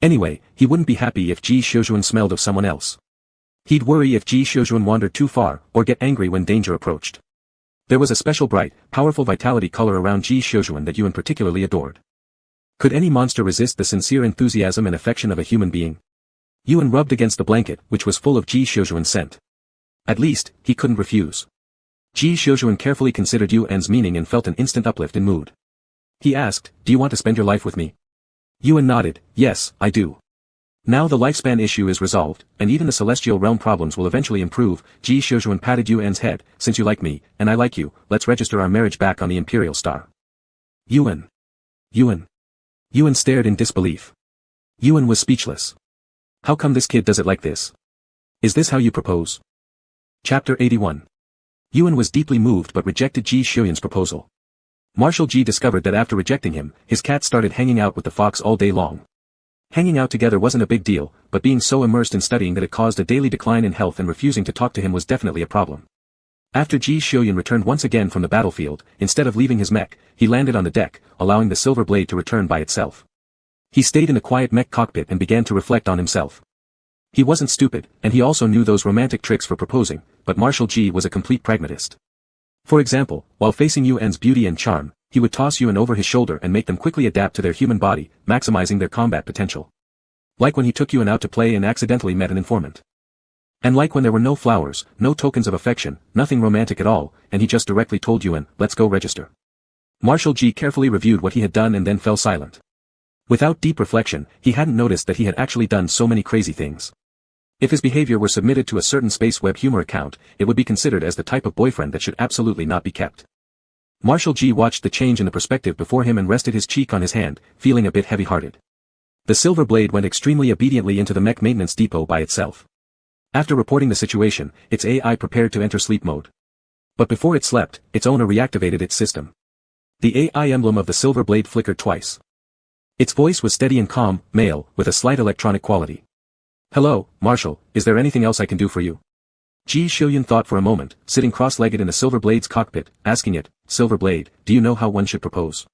Anyway, he wouldn't be happy if Ji Xiuzhuan smelled of someone else. He'd worry if Ji Xiuzhuan wandered too far, or get angry when danger approached. There was a special bright, powerful vitality color around Ji Xiuzhuan that Yuan particularly adored. Could any monster resist the sincere enthusiasm and affection of a human being? Yuan rubbed against the blanket, which was full of Ji Xiuzhuan's scent. At least, he couldn't refuse. Ji Xiuzhuan carefully considered Yuan's meaning and felt an instant uplift in mood. He asked, "Do you want to spend your life with me?" Yuan nodded, "Yes, I do." Now the lifespan issue is resolved, and even the celestial realm problems will eventually improve. Ji Xiuzhuan patted Yuan's head. "Since you like me, and I like you, let's register our marriage back on the Imperial Star." Yuan. Yuan stared in disbelief. Yuan was speechless. How come this kid does it like this? Is this how you propose? Chapter 81. Yuan was deeply moved but rejected Ji Xiuyuan's proposal. Marshal Ji discovered that after rejecting him, his cat started hanging out with the fox all day long. Hanging out together wasn't a big deal, but being so immersed in studying that it caused a daily decline in health and refusing to talk to him was definitely a problem. After Ji Xiuyuan returned once again from the battlefield, instead of leaving his mech, he landed on the deck, allowing the silver blade to return by itself. He stayed in a quiet mech cockpit and began to reflect on himself. He wasn't stupid, and he also knew those romantic tricks for proposing, but Marshal Ji was a complete pragmatist. For example, while facing Yuan's beauty and charm, he would toss Yuan over his shoulder and make them quickly adapt to their human body, maximizing their combat potential. Like when he took Yuan out to play and accidentally met an informant. And like when there were no flowers, no tokens of affection, nothing romantic at all, and he just directly told Yuan, "Let's go register." Marshal Ji carefully reviewed what he had done and then fell silent. Without deep reflection, he hadn't noticed that he had actually done so many crazy things. If his behavior were submitted to a certain space web humor account, it would be considered as the type of boyfriend that should absolutely not be kept. Marshal Ji watched the change in the perspective before him and rested his cheek on his hand, feeling a bit heavy-hearted. The silver blade went extremely obediently into the mech maintenance depot by itself. After reporting the situation, its AI prepared to enter sleep mode. But before it slept, its owner reactivated its system. The AI emblem of the silver blade flickered twice. Its voice was steady and calm, male, with a slight electronic quality. "Hello, Marshal, is there anything else I can do for you?" Ji Xiuyuan thought for a moment, sitting cross-legged in the silver blade's cockpit, asking it, "Silver blade, do you know how one should propose?"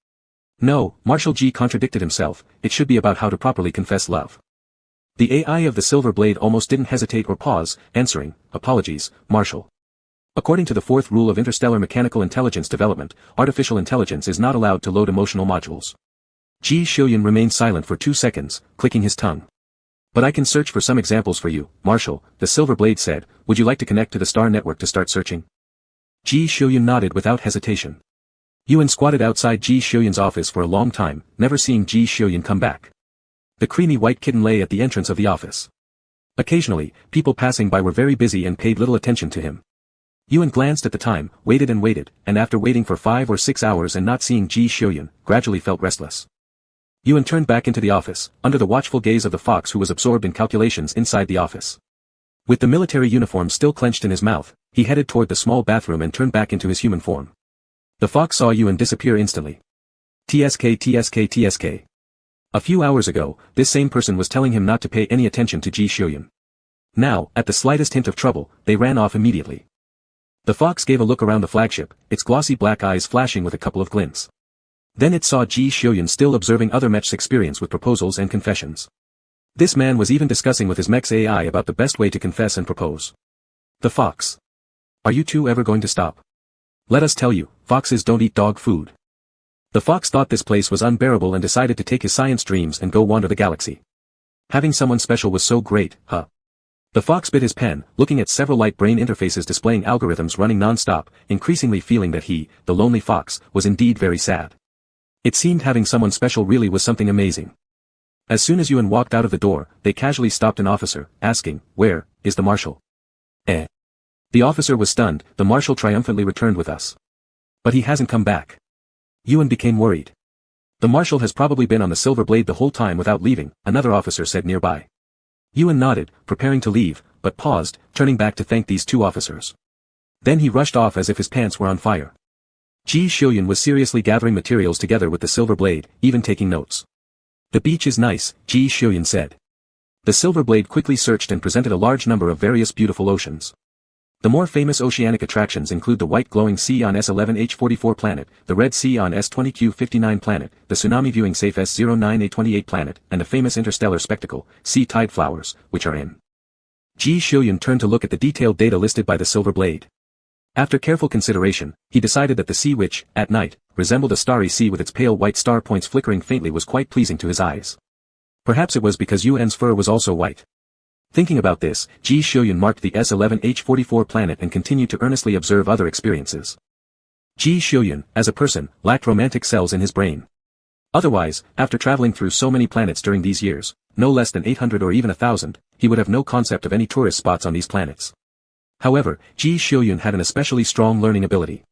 No, Marshal Ji contradicted himself, it should be about how to properly confess love. The AI of the silver blade almost didn't hesitate or pause, answering, "Apologies, Marshal. According to the fourth rule of interstellar mechanical intelligence development, artificial intelligence is not allowed to load emotional modules." Ji Xiuyuan remained silent for 2 seconds, clicking his tongue. "But I can search for some examples for you, Marshal," the silver blade said. "Would you like to connect to the star network to start searching?" Ji Xiuyuan nodded without hesitation. Yuan squatted outside Ji Xiuyuan's office for a long time, never seeing Ji Xiuyuan come back. The creamy white kitten lay at the entrance of the office. Occasionally, people passing by were very busy and paid little attention to him. Yuan glanced at the time, waited, and after waiting for 5 or 6 hours and not seeing Ji Xiuyuan, gradually felt restless. Yuan turned back into the office, under the watchful gaze of the fox who was absorbed in calculations inside the office. With the military uniform still clenched in his mouth, he headed toward the small bathroom and turned back into his human form. The fox saw Yuan disappear instantly. TSK. A few hours ago, this same person was telling him not to pay any attention to Ji Xiuyuan. Now, at the slightest hint of trouble, they ran off immediately. The fox gave a look around the flagship, its glossy black eyes flashing with a couple of glints. Then it saw Ji Xiuyuan still observing other mech's experience with proposals and confessions. This man was even discussing with his mech's AI about the best way to confess and propose. The fox. Are you two ever going to stop? Let us tell you, foxes don't eat dog food. The fox thought this place was unbearable and decided to take his science dreams and go wander the galaxy. Having someone special was so great, huh? The fox bit his pen, looking at several light brain interfaces displaying algorithms running non-stop, increasingly feeling that he, the lonely fox, was indeed very sad. It seemed having someone special really was something amazing. As soon as Yuan walked out of the door, they casually stopped an officer, asking, "Where is the marshal?" The officer was stunned. "The marshal triumphantly returned with us. But he hasn't come back." Yuan became worried. "The marshal has probably been on the silver blade the whole time without leaving," another officer said nearby. Yuan nodded, preparing to leave, but paused, turning back to thank these 2 officers. Then he rushed off as if his pants were on fire. Ji Xiuyuan was seriously gathering materials together with the silver blade, even taking notes. "The beach is nice," Ji Xiuyuan said. The silver blade quickly searched and presented a large number of various beautiful oceans. The more famous oceanic attractions include the white glowing sea on S11H44 planet, the red sea on S20Q59 planet, the tsunami viewing safe S09A28 planet, and the famous interstellar spectacle, sea tide flowers, which are in. Ji Xiuyuan turned to look at the detailed data listed by the silver blade. After careful consideration, he decided that the sea which, at night, resembled a starry sea with its pale white star points flickering faintly was quite pleasing to his eyes. Perhaps it was because Yuan's fur was also white. Thinking about this, Ji Xiuyuan marked the S11H44 planet and continued to earnestly observe other experiences. Ji Xiuyuan, as a person, lacked romantic cells in his brain. Otherwise, after traveling through so many planets during these years, no less than 800 or even 1,000, he would have no concept of any tourist spots on these planets. However, Ji Xiuyuan had an especially strong learning ability.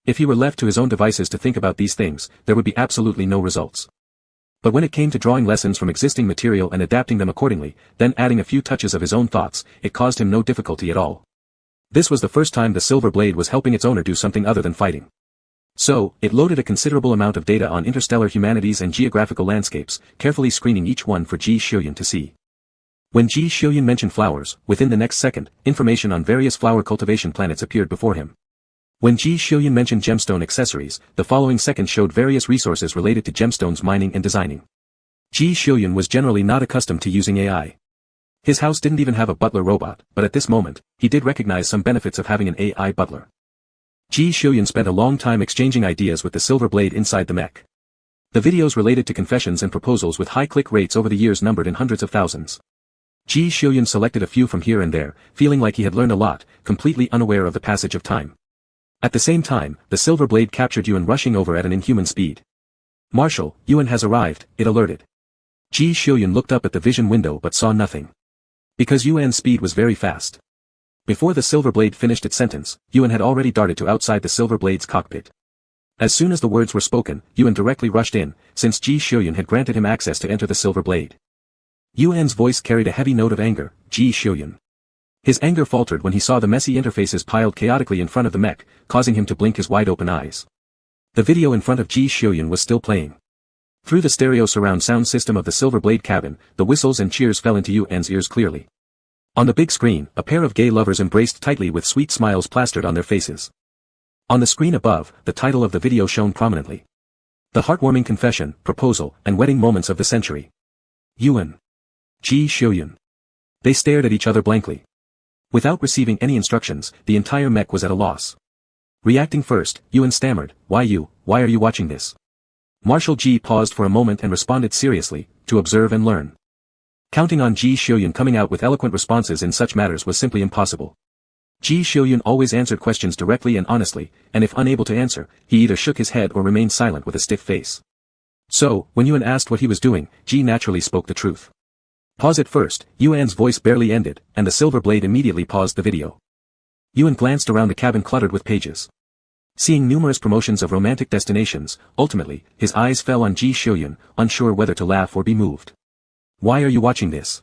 If he were left to his own devices to think about these things, there would be absolutely no results. But when it came to drawing lessons from existing material and adapting them accordingly, then adding a few touches of his own thoughts, it caused him no difficulty at all. This was the first time the silver blade was helping its owner do something other than fighting. So, it loaded a considerable amount of data on interstellar humanities and geographical landscapes, carefully screening each one for Ji Xiuyun to see. When Ji Xiuyun mentioned flowers, within the next second, information on various flower cultivation planets appeared before him. When Ji Xiuyun mentioned gemstone accessories, the following second showed various resources related to gemstones mining and designing. Ji Xiuyun was generally not accustomed to using AI. His house didn't even have a butler robot, but at this moment, he did recognize some benefits of having an AI butler. Ji Xiuyun spent a long time exchanging ideas with the silver blade inside the mech. The videos related to confessions and proposals with high click rates over the years numbered in hundreds of thousands. Ji Xiuyun selected a few from here and there, feeling like he had learned a lot, completely unaware of the passage of time. At the same time, the silver blade captured Yuan rushing over at an inhuman speed. "Marshal, Yuan has arrived," it alerted. Ji Xiuyun looked up at the vision window but saw nothing. Because Yuan's speed was very fast. Before the silver blade finished its sentence, Yuan had already darted to outside the silver blade's cockpit. As soon as the words were spoken, Yuan directly rushed in, since Ji Xiuyun had granted him access to enter the silver blade. Yuan's voice carried a heavy note of anger. "Ji Xiuyun." His anger faltered when he saw the messy interfaces piled chaotically in front of the mech, causing him to blink his wide-open eyes. The video in front of Ji Xiuyun was still playing. Through the stereo surround sound system of the silver blade cabin, the whistles and cheers fell into Yuan's ears clearly. On the big screen, a pair of gay lovers embraced tightly with sweet smiles plastered on their faces. On the screen above, the title of the video shone prominently. The heartwarming confession, proposal, and wedding moments of the century. Yuan. Ji Xiuyun. They stared at each other blankly. Without receiving any instructions, the entire mech was at a loss. Reacting first, Yuan stammered, Why are you watching this?" Marshal Ji paused for a moment and responded seriously, "To observe and learn." Counting on Ji Xiuyun coming out with eloquent responses in such matters was simply impossible. Ji Xiuyun always answered questions directly and honestly, and if unable to answer, he either shook his head or remained silent with a stiff face. So, when Yuan asked what he was doing, Ji naturally spoke the truth. Pause at first, Yuan's voice barely ended, and the silver blade immediately paused the video. Yuan glanced around the cabin cluttered with pages. Seeing numerous promotions of romantic destinations, ultimately, his eyes fell on Ji Xiuyun, unsure whether to laugh or be moved. "Why are you watching this?"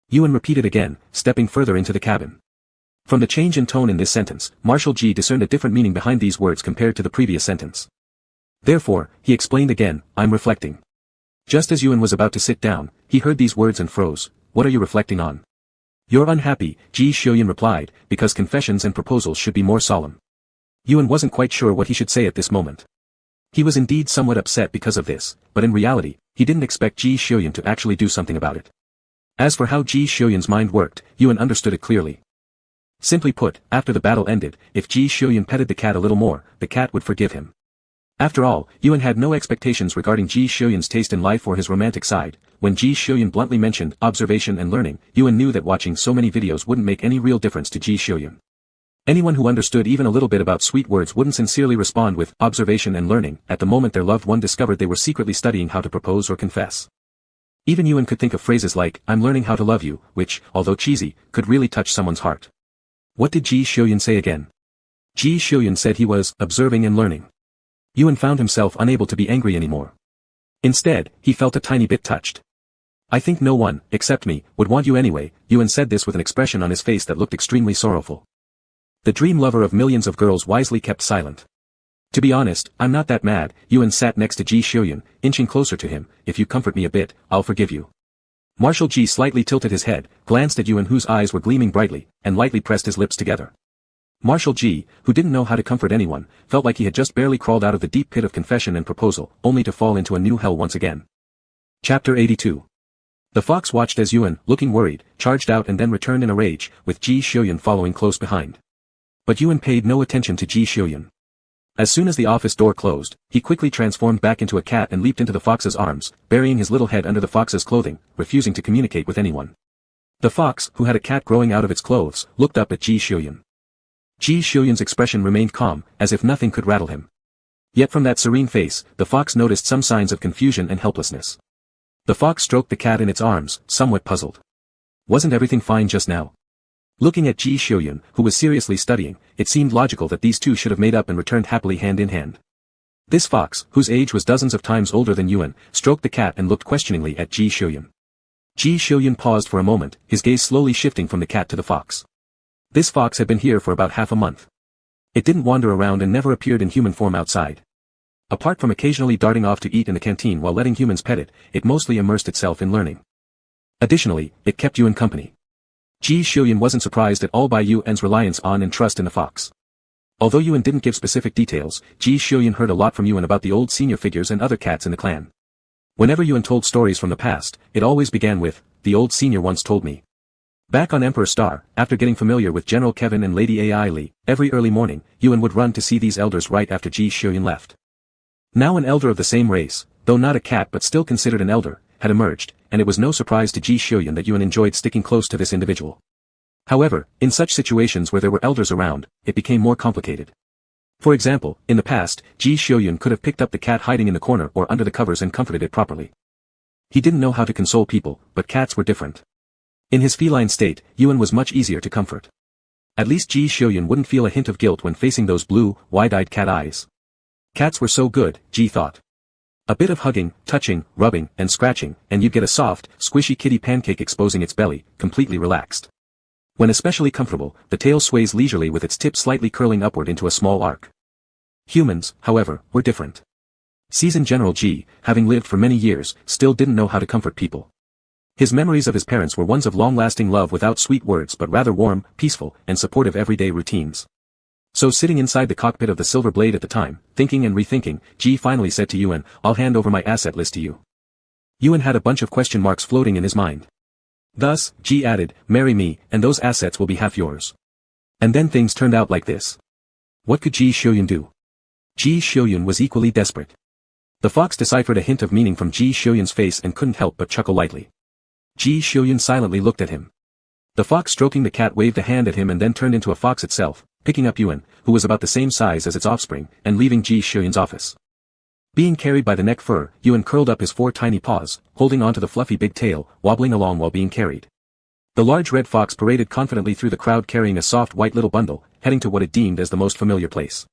Yuan repeated again, stepping further into the cabin. From the change in tone in this sentence, Marshal Ji discerned a different meaning behind these words compared to the previous sentence. Therefore, he explained again, "I'm reflecting." Just as Yuan was about to sit down, he heard these words and froze. "What are you reflecting on?" "You're unhappy," Ji Xiuyun replied, "because confessions and proposals should be more solemn." Yuan wasn't quite sure what he should say at this moment. He was indeed somewhat upset because of this, but in reality, he didn't expect Ji Xiuyun to actually do something about it. As for how Ji Xiuyun's mind worked, Yuan understood it clearly. Simply put, after the battle ended, if Ji Xiuyun petted the cat a little more, the cat would forgive him. After all, Yuan had no expectations regarding Ji Xiuyun's taste in life or his romantic side. When Ji Xiuyun bluntly mentioned observation and learning, Yuan knew that watching so many videos wouldn't make any real difference to Ji Xiuyun. Anyone who understood even a little bit about sweet words wouldn't sincerely respond with observation and learning at the moment their loved one discovered they were secretly studying how to propose or confess. Even Yuan could think of phrases like, "I'm learning how to love you," which, although cheesy, could really touch someone's heart. What did Ji Xiuyun say again? Ji Xiuyun said he was observing and learning. Yuan found himself unable to be angry anymore. Instead, he felt a tiny bit touched. "I think no one, except me, would want you anyway," Yuan said this with an expression on his face that looked extremely sorrowful. The dream lover of millions of girls wisely kept silent. "To be honest, I'm not that mad." Yuan sat next to Ji Xiuyun, inching closer to him. "If you comfort me a bit, I'll forgive you." Marshal Ji slightly tilted his head, glanced at Yuan whose eyes were gleaming brightly, and lightly pressed his lips together. Marshal Ji, who didn't know how to comfort anyone, felt like he had just barely crawled out of the deep pit of confession and proposal, only to fall into a new hell once again. Chapter 82. The fox watched as Yuan, looking worried, charged out and then returned in a rage, with Ji Xiuyun following close behind. But Yuan paid no attention to Ji Xiuyun. As soon as the office door closed, he quickly transformed back into a cat and leaped into the fox's arms, burying his little head under the fox's clothing, refusing to communicate with anyone. The fox, who had a cat growing out of its clothes, looked up at Ji Xiuyun. Ji Xiuyun's expression remained calm, as if nothing could rattle him. Yet from that serene face, the fox noticed some signs of confusion and helplessness. The fox stroked the cat in its arms, somewhat puzzled. Wasn't everything fine just now? Looking at Ji Xiuyun, who was seriously studying, it seemed logical that these two should have made up and returned happily hand in hand. This fox, whose age was dozens of times older than Yuan, stroked the cat and looked questioningly at Ji Xiuyun. Ji Xiuyun paused for a moment, his gaze slowly shifting from the cat to the fox. This fox had been here for about half a month. It didn't wander around and never appeared in human form outside. Apart from occasionally darting off to eat in the canteen while letting humans pet it, it mostly immersed itself in learning. Additionally, it kept Yuan company. Ji Xiuyun wasn't surprised at all by Yuan's reliance on and trust in the fox. Although Yuan didn't give specific details, Ji Xiuyun heard a lot from Yuan about the old senior figures and other cats in the clan. Whenever Yuan told stories from the past, it always began with, "The old senior once told me." Back on Emperor Star, after getting familiar with General Kevin and Lady Ai Li, every early morning, Yuan would run to see these elders right after Ji Xiuyun left. Now an elder of the same race, though not a cat but still considered an elder, had emerged, and it was no surprise to Ji Xiuyun that Yuan enjoyed sticking close to this individual. However, in such situations where there were elders around, it became more complicated. For example, in the past, Ji Xiuyun could have picked up the cat hiding in the corner or under the covers and comforted it properly. He didn't know how to console people, but cats were different. In his feline state, Yuan was much easier to comfort. At least Ji Xiuyun wouldn't feel a hint of guilt when facing those blue, wide-eyed cat eyes. Cats were so good, Ji thought. A bit of hugging, touching, rubbing, and scratching, and you'd get a soft, squishy kitty pancake exposing its belly, completely relaxed. When especially comfortable, the tail sways leisurely with its tip slightly curling upward into a small arc. Humans, however, were different. Seasoned General Ji, having lived for many years, still didn't know how to comfort people. His memories of his parents were ones of long-lasting love without sweet words but rather warm, peaceful, and supportive everyday routines. So sitting inside the cockpit of the Silver Blade at the time, thinking and rethinking, Ji finally said to Yuan, "I'll hand over my asset list to you." Yuan had a bunch of question marks floating in his mind. Thus, Ji added, "Marry me, and those assets will be half yours." And then things turned out like this. What could Ji Xiuyun do? Ji Xiuyun was equally desperate. The fox deciphered a hint of meaning from Ji Xiuyun's face and couldn't help but chuckle lightly. Ji Xiuyun silently looked at him. The fox stroking the cat waved a hand at him and then turned into a fox itself, picking up Yuan, who was about the same size as its offspring, and leaving Ji Xiuyun's office. Being carried by the neck fur, Yuan curled up his 4 tiny paws, holding onto the fluffy big tail, wobbling along while being carried. The large red fox paraded confidently through the crowd carrying a soft white little bundle, heading to what it deemed as the most familiar place.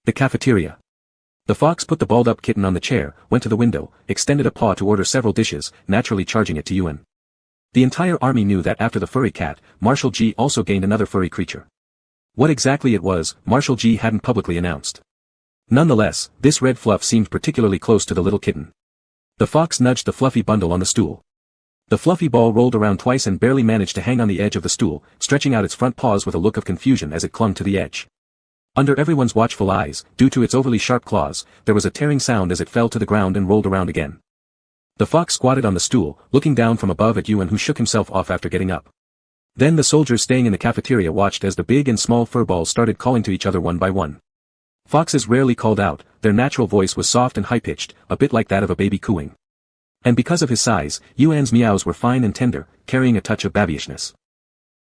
The cafeteria. The fox put the balled-up kitten on the chair, went to the window, extended a paw to order several dishes, naturally charging it to Yuan. The entire army knew that after the furry cat, Marshal Ji also gained another furry creature. What exactly it was, Marshal Ji hadn't publicly announced. Nonetheless, this red fluff seemed particularly close to the little kitten. The fox nudged the fluffy bundle on the stool. The fluffy ball rolled around twice and barely managed to hang on the edge of the stool, stretching out its front paws with a look of confusion as it clung to the edge. Under everyone's watchful eyes, due to its overly sharp claws, there was a tearing sound as it fell to the ground and rolled around again. The fox squatted on the stool, looking down from above at Yuan, who shook himself off after getting up. Then the soldiers staying in the cafeteria watched as the big and small fur balls started calling to each other one by one. Foxes rarely called out, their natural voice was soft and high-pitched, a bit like that of a baby cooing. And because of his size, Yuan's meows were fine and tender, carrying a touch of babyishness.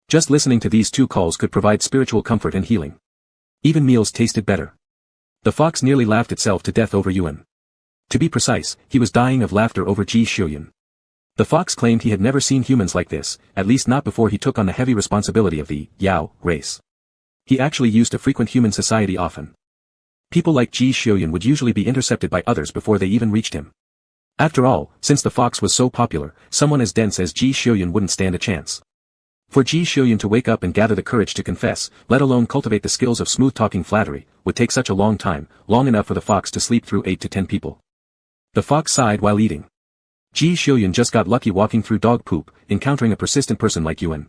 Just listening to these 2 calls could provide spiritual comfort and healing. Even meals tasted better. The fox nearly laughed itself to death over Yuan. To be precise, he was dying of laughter over Ji Xiuyun. The fox claimed he had never seen humans like this, at least not before he took on the heavy responsibility of the Yao race. He actually used to frequent human society often. People like Ji Xiuyun would usually be intercepted by others before they even reached him. After all, since the fox was so popular, someone as dense as Ji Xiuyun wouldn't stand a chance. For Ji Xiuyun to wake up and gather the courage to confess, let alone cultivate the skills of smooth-talking flattery, would take such a long time, long enough for the fox to sleep through 8 to 10 people. The fox sighed while eating. Ji Xiuyun just got lucky walking through dog poop, encountering a persistent person like Yuan.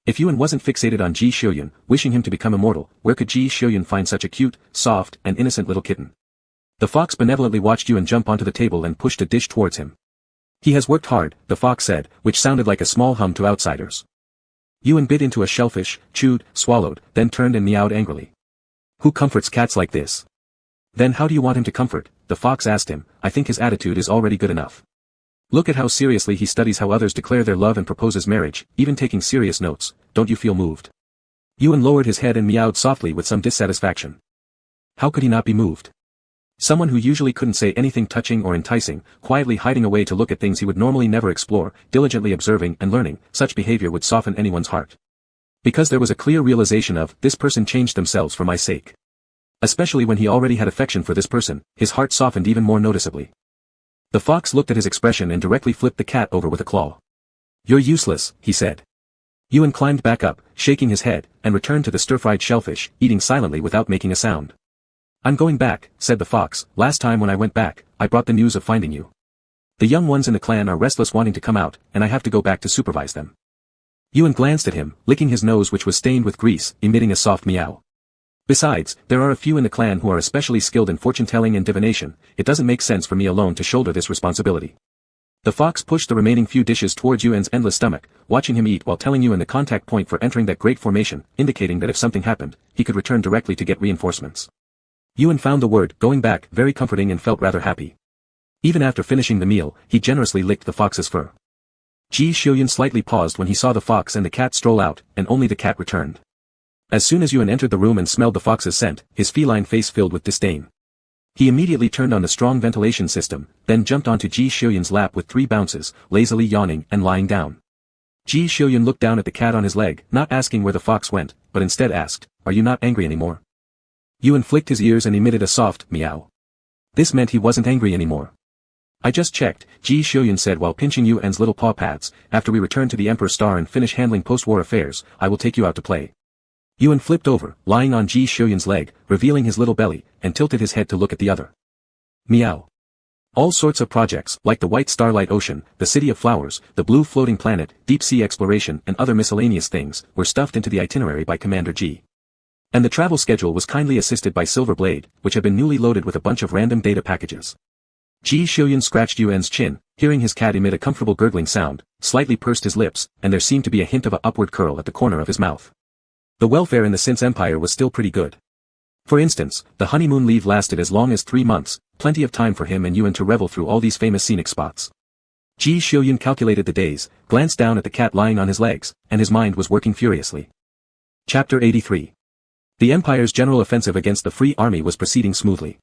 If Yuan wasn't fixated on Ji Xiuyun, wishing him to become immortal, where could Ji Xiuyun find such a cute, soft, and innocent little kitten? The fox benevolently watched Yuan jump onto the table and pushed a dish towards him. He has worked hard, the fox said, which sounded like a small hum to outsiders. Yuan bit into a shellfish, chewed, swallowed, then turned and meowed angrily. Who comforts cats like this? Then how do you want him to comfort? The fox asked him. I think his attitude is already good enough. Look at how seriously he studies how others declare their love and proposes marriage, even taking serious notes. Don't you feel moved? Yuan lowered his head and meowed softly with some dissatisfaction. How could he not be moved? Someone who usually couldn't say anything touching or enticing, quietly hiding away to look at things he would normally never explore, diligently observing and learning, such behavior would soften anyone's heart. Because there was a clear realization of, this person changed themselves for my sake. Especially when he already had affection for this person, his heart softened even more noticeably. The fox looked at his expression and directly flipped the cat over with a claw. "You're useless," he said. Yuan climbed back up, shaking his head, and returned to the stir-fried shellfish, eating silently without making a sound. "I'm going back," said the fox. "Last time when I went back, I brought the news of finding you. The young ones in the clan are restless wanting to come out, and I have to go back to supervise them." Yuan glanced at him, licking his nose which was stained with grease, emitting a soft meow. "Besides, there are a few in the clan who are especially skilled in fortune-telling and divination. It doesn't make sense for me alone to shoulder this responsibility." The fox pushed the remaining few dishes towards Yuan's endless stomach, watching him eat while telling Yuan the contact point for entering that great formation, indicating that if something happened, he could return directly to get reinforcements. Yuan found the word "going back" very comforting and felt rather happy. Even after finishing the meal, he generously licked the fox's fur. Ji Xiuyun slightly paused when he saw the fox and the cat stroll out, and only the cat returned. As soon as Yuan entered the room and smelled the fox's scent, his feline face filled with disdain. He immediately turned on the strong ventilation system, then jumped onto Ji Xiuyun's lap with 3 bounces, lazily yawning and lying down. Ji Xiuyun looked down at the cat on his leg, not asking where the fox went, but instead asked, "Are you not angry anymore?" Yuan flicked his ears and emitted a soft meow. This meant he wasn't angry anymore. "I just checked," Ji Xiuyun said while pinching Yuan's little paw pads. "After we return to the Emperor's Star and finish handling post-war affairs, I will take you out to play." Yuan flipped over, lying on Ji Xiuyun's leg, revealing his little belly, and tilted his head to look at the other. Meow. All sorts of projects, like the White Starlight Ocean, the City of Flowers, the Blue Floating Planet, deep-sea exploration and other miscellaneous things, were stuffed into the itinerary by Commander Ji. And the travel schedule was kindly assisted by Silver Blade, which had been newly loaded with a bunch of random data packages. Ji Xiuyun scratched Yuan's chin, hearing his cat emit a comfortable gurgling sound, slightly pursed his lips, and there seemed to be a hint of an upward curl at the corner of his mouth. The welfare in the Sin's Empire was still pretty good. For instance, the honeymoon leave lasted as long as 3 months, plenty of time for him and Yuan to revel through all these famous scenic spots. Ji Xiuyun calculated the days, glanced down at the cat lying on his legs, and his mind was working furiously. Chapter 83. The Empire's general offensive against the Free Army was proceeding smoothly.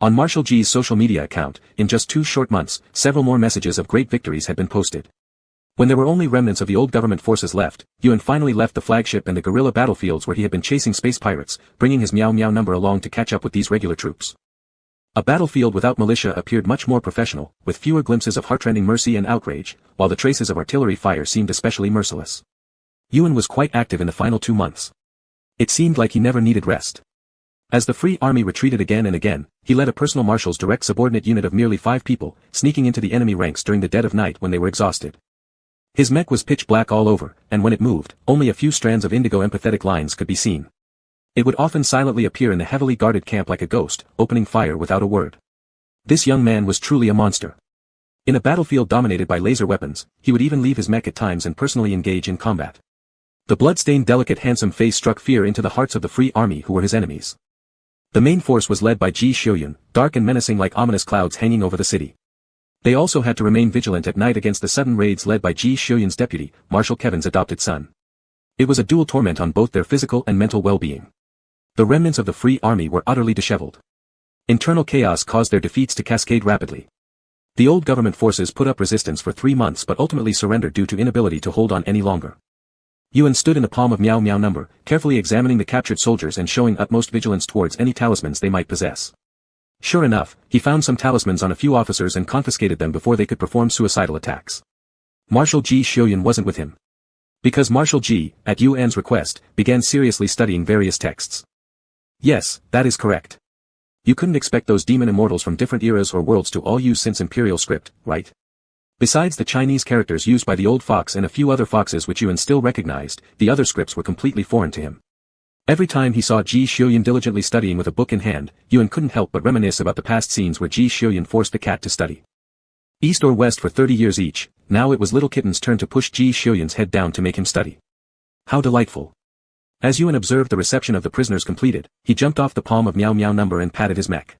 On Marshal Ji's social media account, in just 2 short months, several more messages of great victories had been posted. When there were only remnants of the old government forces left, Yuan finally left the flagship and the guerrilla battlefields where he had been chasing space pirates, bringing his Meow Meow number along to catch up with these regular troops. A battlefield without militia appeared much more professional, with fewer glimpses of heartrending mercy and outrage, while the traces of artillery fire seemed especially merciless. Yuan was quite active in the final 2 months. It seemed like he never needed rest. As the Free Army retreated again and again, he led a personal marshal's direct subordinate unit of merely 5 people, sneaking into the enemy ranks during the dead of night when they were exhausted. His mech was pitch black all over, and when it moved, only a few strands of indigo empathetic lines could be seen. It would often silently appear in the heavily guarded camp like a ghost, opening fire without a word. This young man was truly a monster. In a battlefield dominated by laser weapons, he would even leave his mech at times and personally engage in combat. The blood-stained delicate handsome face struck fear into the hearts of the Free Army who were his enemies. The main force was led by Ji Xiuyun, dark and menacing like ominous clouds hanging over the city. They also had to remain vigilant at night against the sudden raids led by Ji Xiuyun's deputy, Marshal Kevin's adopted son. It was a dual torment on both their physical and mental well-being. The remnants of the Free Army were utterly disheveled. Internal chaos caused their defeats to cascade rapidly. The old government forces put up resistance for 3 months but ultimately surrendered due to inability to hold on any longer. Yuan stood in the palm of Meow Meow number, carefully examining the captured soldiers and showing utmost vigilance towards any talismans they might possess. Sure enough, he found some talismans on a few officers and confiscated them before they could perform suicidal attacks. Marshal Ji Xiuyun wasn't with him. Because Marshal Ji, at Yuan's request, began seriously studying various texts. Yes, that is correct. You couldn't expect those demon immortals from different eras or worlds to all use Sin's Imperial script, right? Besides the Chinese characters used by the old fox and a few other foxes which Yuan still recognized, the other scripts were completely foreign to him. Every time he saw Ji Xiuyun diligently studying with a book in hand, Yuan couldn't help but reminisce about the past scenes where Ji Xiuyun forced the cat to study. East or west for 30 years each, now it was Little Kitten's turn to push Ji Xiuyun's head down to make him study. How delightful. As Yuan observed the reception of the prisoners completed, he jumped off the palm of Meow Meow number and patted his mech.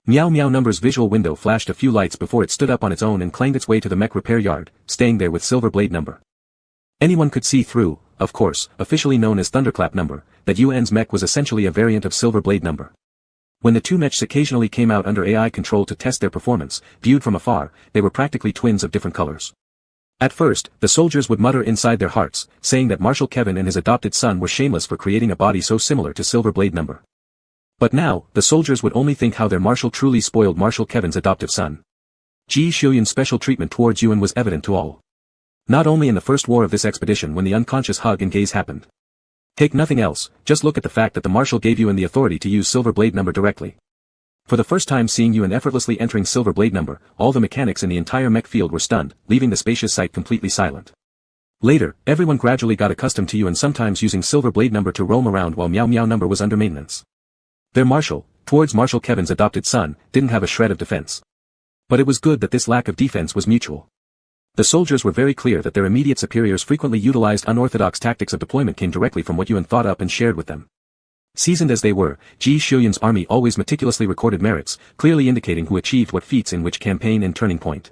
Meow Meow number's visual window flashed a few lights before it stood up on its own and clanged its way to the mech repair yard, staying there with Silver Blade number. Anyone could see through, of course, officially known as Thunderclap number, that Yuan's mech was essentially a variant of Silver Blade number. When the 2 mechs occasionally came out under AI control to test their performance, viewed from afar, they were practically twins of different colors. At first, the soldiers would mutter inside their hearts, saying that Marshal Kevin and his adopted son were shameless for creating a body so similar to Silver Blade number. But now, the soldiers would only think how their marshal truly spoiled Marshal Kevin's adoptive son. Ji Xiuyun's special treatment towards Yuan was evident to all. Not only in the first war of this expedition when the unconscious hug and gaze happened. Take nothing else, just look at the fact that the marshal gave Yuan the authority to use Silver Blade number directly. For the first time seeing Yuan effortlessly entering Silver Blade number, all the mechanics in the entire mech field were stunned, leaving the spacious site completely silent. Later, everyone gradually got accustomed to Yuan sometimes using Silver Blade number to roam around while Meow Meow number was under maintenance. Their marshal, towards Marshal Kevin's adopted son, didn't have a shred of defense. But it was good that this lack of defense was mutual. The soldiers were very clear that their immediate superiors frequently utilized unorthodox tactics of deployment came directly from what Yuan thought up and shared with them. Seasoned as they were, Ji Xiuyun's army always meticulously recorded merits, clearly indicating who achieved what feats in which campaign and turning point.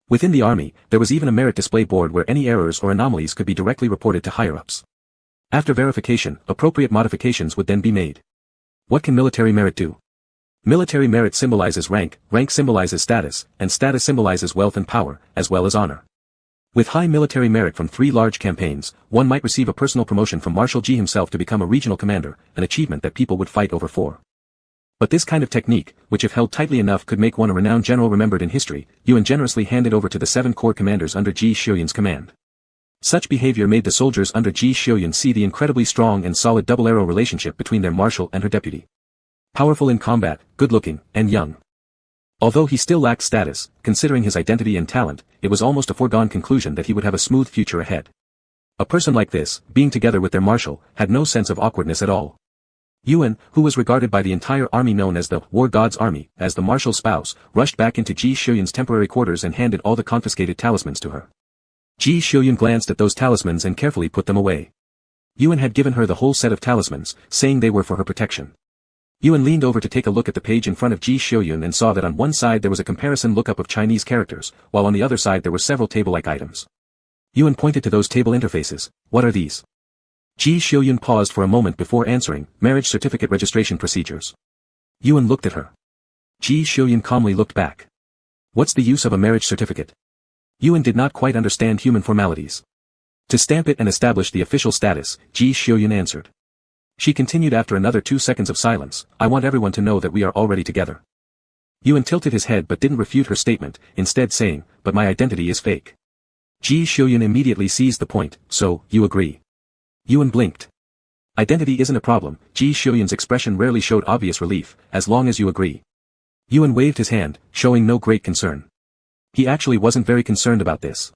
Within the army, there was even a merit display board where any errors or anomalies could be directly reported to higher-ups. After verification, appropriate modifications would then be made. What can military merit do? Military merit symbolizes rank symbolizes status, and status symbolizes wealth and power, as well as honor. With high military merit from 3 large campaigns, one might receive a personal promotion from Marshal Ji himself to become a regional commander, an achievement that people would fight over for. But this kind of technique, which if held tightly enough could make one a renowned general remembered in history, Yuan generously handed over to the 7 corps commanders under Ji Xiuyun's command. Such behavior made the soldiers under Ji Xiuyun see the incredibly strong and solid double-arrow relationship between their marshal and her deputy. Powerful in combat, good-looking, and young. Although he still lacked status, considering his identity and talent, it was almost a foregone conclusion that he would have a smooth future ahead. A person like this, being together with their marshal, had no sense of awkwardness at all. Yuan, who was regarded by the entire army known as the War God's Army, as the marshal's spouse, rushed back into Ji Xiuyun's temporary quarters and handed all the confiscated talismans to her. Ji Xiuyun glanced at those talismans and carefully put them away. Yuan had given her the whole set of talismans, saying they were for her protection. Yuan leaned over to take a look at the page in front of Ji Xiuyun and saw that on one side there was a comparison lookup of Chinese characters, while on the other side there were several table-like items. Yuan pointed to those table interfaces. What are these? Ji Xiuyun paused for a moment before answering, marriage certificate registration procedures. Yuan looked at her. Ji Xiuyun calmly looked back. What's the use of a marriage certificate? Yuan did not quite understand human formalities. To stamp it and establish the official status, Ji Xiuyun answered. She continued after another 2 seconds of silence, I want everyone to know that we are already together. Yuan tilted his head but didn't refute her statement, instead saying, but my identity is fake. Ji Xiuyun immediately seized the point, so, you agree. Yuan blinked. Identity isn't a problem, Ji Xiuyun's expression rarely showed obvious relief, as long as you agree. Yuan waved his hand, showing no great concern. He actually wasn't very concerned about this.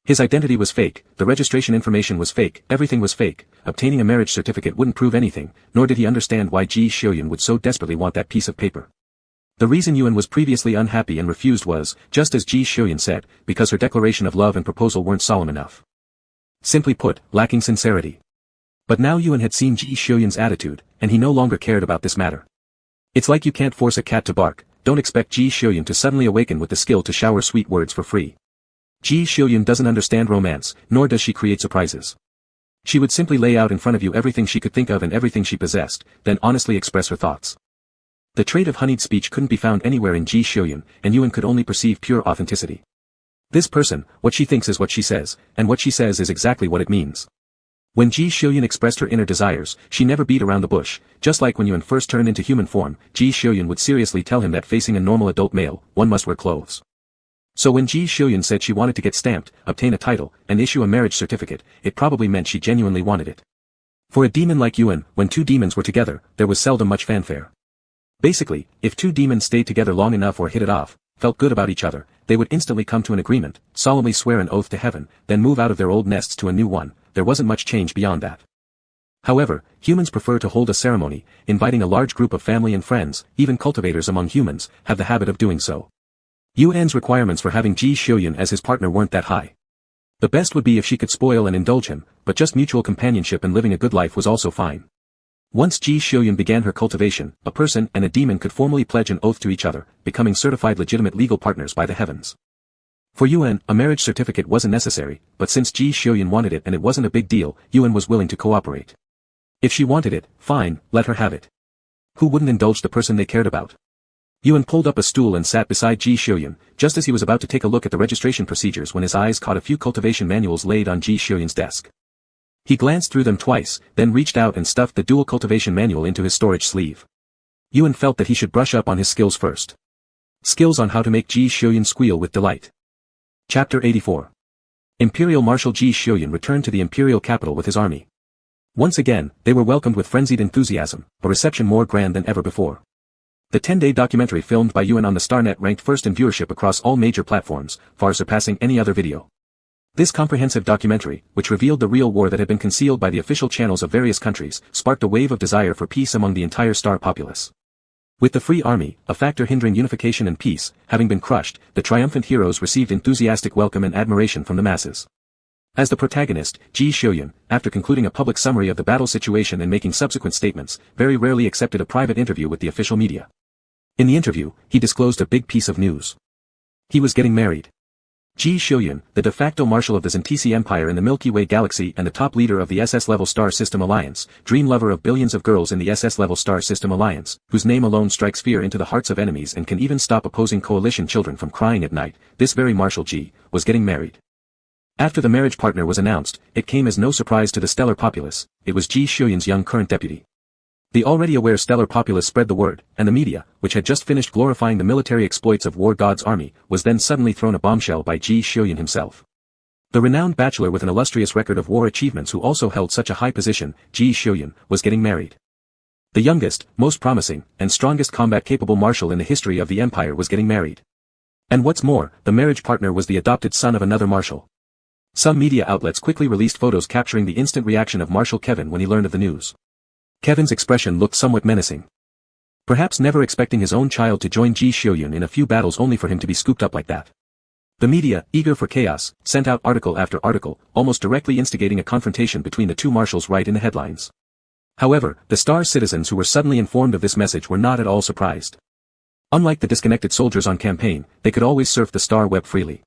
His identity was fake, the registration information was fake, everything was fake, obtaining a marriage certificate wouldn't prove anything, nor did he understand why Ji Xiuyun would so desperately want that piece of paper. The reason Yuan was previously unhappy and refused was, just as Ji Xiuyun said, because her declaration of love and proposal weren't solemn enough. Simply put, lacking sincerity. But now Yuan had seen Ji Xiuyun's attitude, and he no longer cared about this matter. It's like you can't force a cat to bark, don't expect Ji Xiuyun to suddenly awaken with the skill to shower sweet words for free. Ji Xiuyun doesn't understand romance, nor does she create surprises. She would simply lay out in front of you everything she could think of and everything she possessed, then honestly express her thoughts. The trait of honeyed speech couldn't be found anywhere in Ji Xiuyun, and Yuan could only perceive pure authenticity. This person, what she thinks is what she says, and what she says is exactly what it means. When Ji Xiuyun expressed her inner desires, she never beat around the bush, just like when Yuan first turned into human form, Ji Xiuyun would seriously tell him that facing a normal adult male, one must wear clothes. So when Ji Xiuyun said she wanted to get stamped, obtain a title, and issue a marriage certificate, it probably meant she genuinely wanted it. For a demon like Yuan, when 2 demons were together, there was seldom much fanfare. Basically, if 2 demons stayed together long enough or hit it off, felt good about each other, they would instantly come to an agreement, solemnly swear an oath to heaven, then move out of their old nests to a new one. There wasn't much change beyond that. However, humans prefer to hold a ceremony, inviting a large group of family and friends, even cultivators among humans, have the habit of doing so. Yuan's requirements for having Ji Xiuyun as his partner weren't that high. The best would be if she could spoil and indulge him, but just mutual companionship and living a good life was also fine. Once Ji Xiuyun began her cultivation, a person and a demon could formally pledge an oath to each other, becoming certified legitimate legal partners by the heavens. For Yuan, a marriage certificate wasn't necessary, but since Ji Xiuyun wanted it and it wasn't a big deal, Yuan was willing to cooperate. If she wanted it, fine, let her have it. Who wouldn't indulge the person they cared about? Yuan pulled up a stool and sat beside Ji Xiuyun, just as he was about to take a look at the registration procedures when his eyes caught a few cultivation manuals laid on Ji Xiuyun's desk. He glanced through them twice, then reached out and stuffed the dual cultivation manual into his storage sleeve. Yuan felt that he should brush up on his skills first. Skills on how to make Ji Xiuyun squeal with delight. Chapter 84. Imperial Marshal Ji Xiuyun returned to the imperial capital with his army. Once again, they were welcomed with frenzied enthusiasm, a reception more grand than ever before. The 10-day documentary filmed by Yuan on the StarNet ranked first in viewership across all major platforms, far surpassing any other video. This comprehensive documentary, which revealed the real war that had been concealed by the official channels of various countries, sparked a wave of desire for peace among the entire Star populace. With the Free Army, a factor hindering unification and peace, having been crushed, the triumphant heroes received enthusiastic welcome and admiration from the masses. As the protagonist, Ji Xiuyun, after concluding a public summary of the battle situation and making subsequent statements, very rarely accepted a private interview with the official media. In the interview, he disclosed a big piece of news. He was getting married. Ji Xiuyun, the de facto marshal of the Zantisi Empire in the Milky Way galaxy and the top leader of the SS-level Star System Alliance, dream lover of billions of girls in the SS-level Star System Alliance, whose name alone strikes fear into the hearts of enemies and can even stop opposing coalition children from crying at night, this very Marshal Ji, was getting married. After the marriage partner was announced, it came as no surprise to the stellar populace, it was Ji Xiuyun's young current deputy. The already aware stellar populace spread the word, and the media, which had just finished glorifying the military exploits of War God's army, was then suddenly thrown a bombshell by Ji Xiuyun himself. The renowned bachelor with an illustrious record of war achievements who also held such a high position, Ji Xiuyun, was getting married. The youngest, most promising, and strongest combat-capable marshal in the history of the empire was getting married. And what's more, the marriage partner was the adopted son of another marshal. Some media outlets quickly released photos capturing the instant reaction of Marshal Kevin when he learned of the news. Kevin's expression looked somewhat menacing. Perhaps never expecting his own child to join Ji Xiuyun in a few battles only for him to be scooped up like that. The media, eager for chaos, sent out article after article, almost directly instigating a confrontation between the two marshals right in the headlines. However, the Star citizens who were suddenly informed of this message were not at all surprised. Unlike the disconnected soldiers on campaign, they could always surf the Star web freely.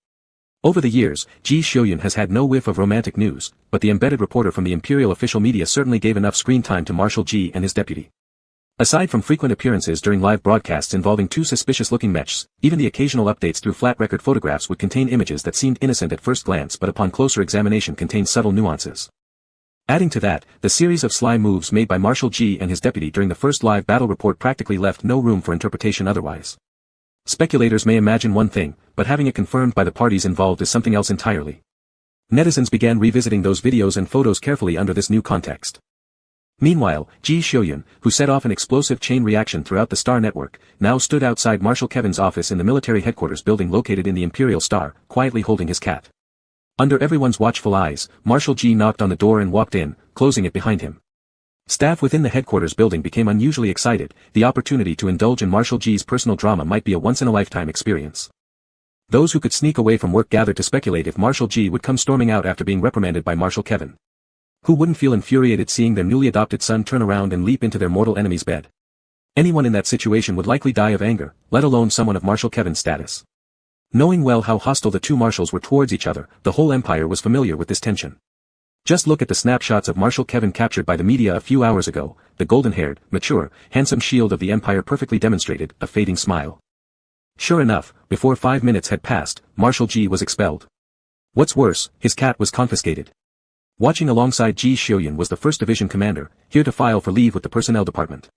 Over the years, Ji Xiuyun has had no whiff of romantic news, but the embedded reporter from the Imperial official media certainly gave enough screen time to Marshal Ji and his deputy. Aside from frequent appearances during live broadcasts involving two suspicious-looking mechs, even the occasional updates through flat record photographs would contain images that seemed innocent at first glance but upon closer examination contained subtle nuances. Adding to that, the series of sly moves made by Marshal Ji and his deputy during the first live battle report practically left no room for interpretation otherwise. Speculators may imagine one thing, but having it confirmed by the parties involved is something else entirely. Netizens began revisiting those videos and photos carefully under this new context. Meanwhile, Ji Xiuyun, who set off an explosive chain reaction throughout the Star network, now stood outside Marshal Kevin's office in the military headquarters building located in the Imperial Star, quietly holding his cat. Under everyone's watchful eyes, Marshal Ji knocked on the door and walked in, closing it behind him. Staff within the headquarters building became unusually excited. The opportunity to indulge in Marshal Ji's personal drama might be a once-in-a-lifetime experience. Those who could sneak away from work gathered to speculate if Marshal Ji would come storming out after being reprimanded by Marshal Kevin. Who wouldn't feel infuriated seeing their newly adopted son turn around and leap into their mortal enemy's bed? Anyone in that situation would likely die of anger, let alone someone of Marshal Kevin's status. Knowing well how hostile the two marshals were towards each other, the whole empire was familiar with this tension. Just look at the snapshots of Marshal Kevin captured by the media a few hours ago. The golden-haired, mature, handsome shield of the empire perfectly demonstrated a fading smile. Sure enough, before 5 minutes had passed, Marshal Ji was expelled. What's worse, his cat was confiscated. Watching alongside Ji Xiuyun was the 1st Division commander, here to file for leave with the personnel department.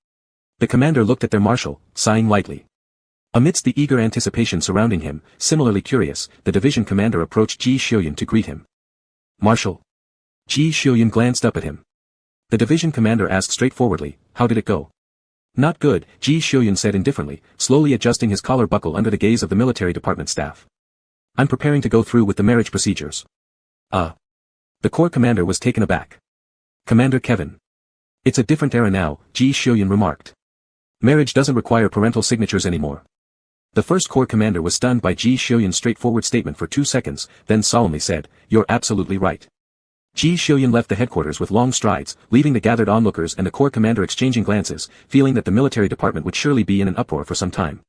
The commander looked at their marshal, sighing lightly. Amidst the eager anticipation surrounding him, similarly curious, the division commander approached Ji Xiuyun to greet him. Marshal. Ji Xiuyun glanced up at him. The division commander asked straightforwardly, how did it go? Not good, Ji Xiuyun said indifferently, slowly adjusting his collar buckle under the gaze of the military department staff. I'm preparing to go through with the marriage procedures. The corps commander was taken aback. Commander Kevin. It's a different era now, Ji Xiuyun remarked. Marriage doesn't require parental signatures anymore. The 1st Corps commander was stunned by Ji Xiuyun's straightforward statement for 2 seconds, then solemnly said, you're absolutely right. Ji Xiuyun left the headquarters with long strides, leaving the gathered onlookers and the corps commander exchanging glances, feeling that the military department would surely be in an uproar for some time.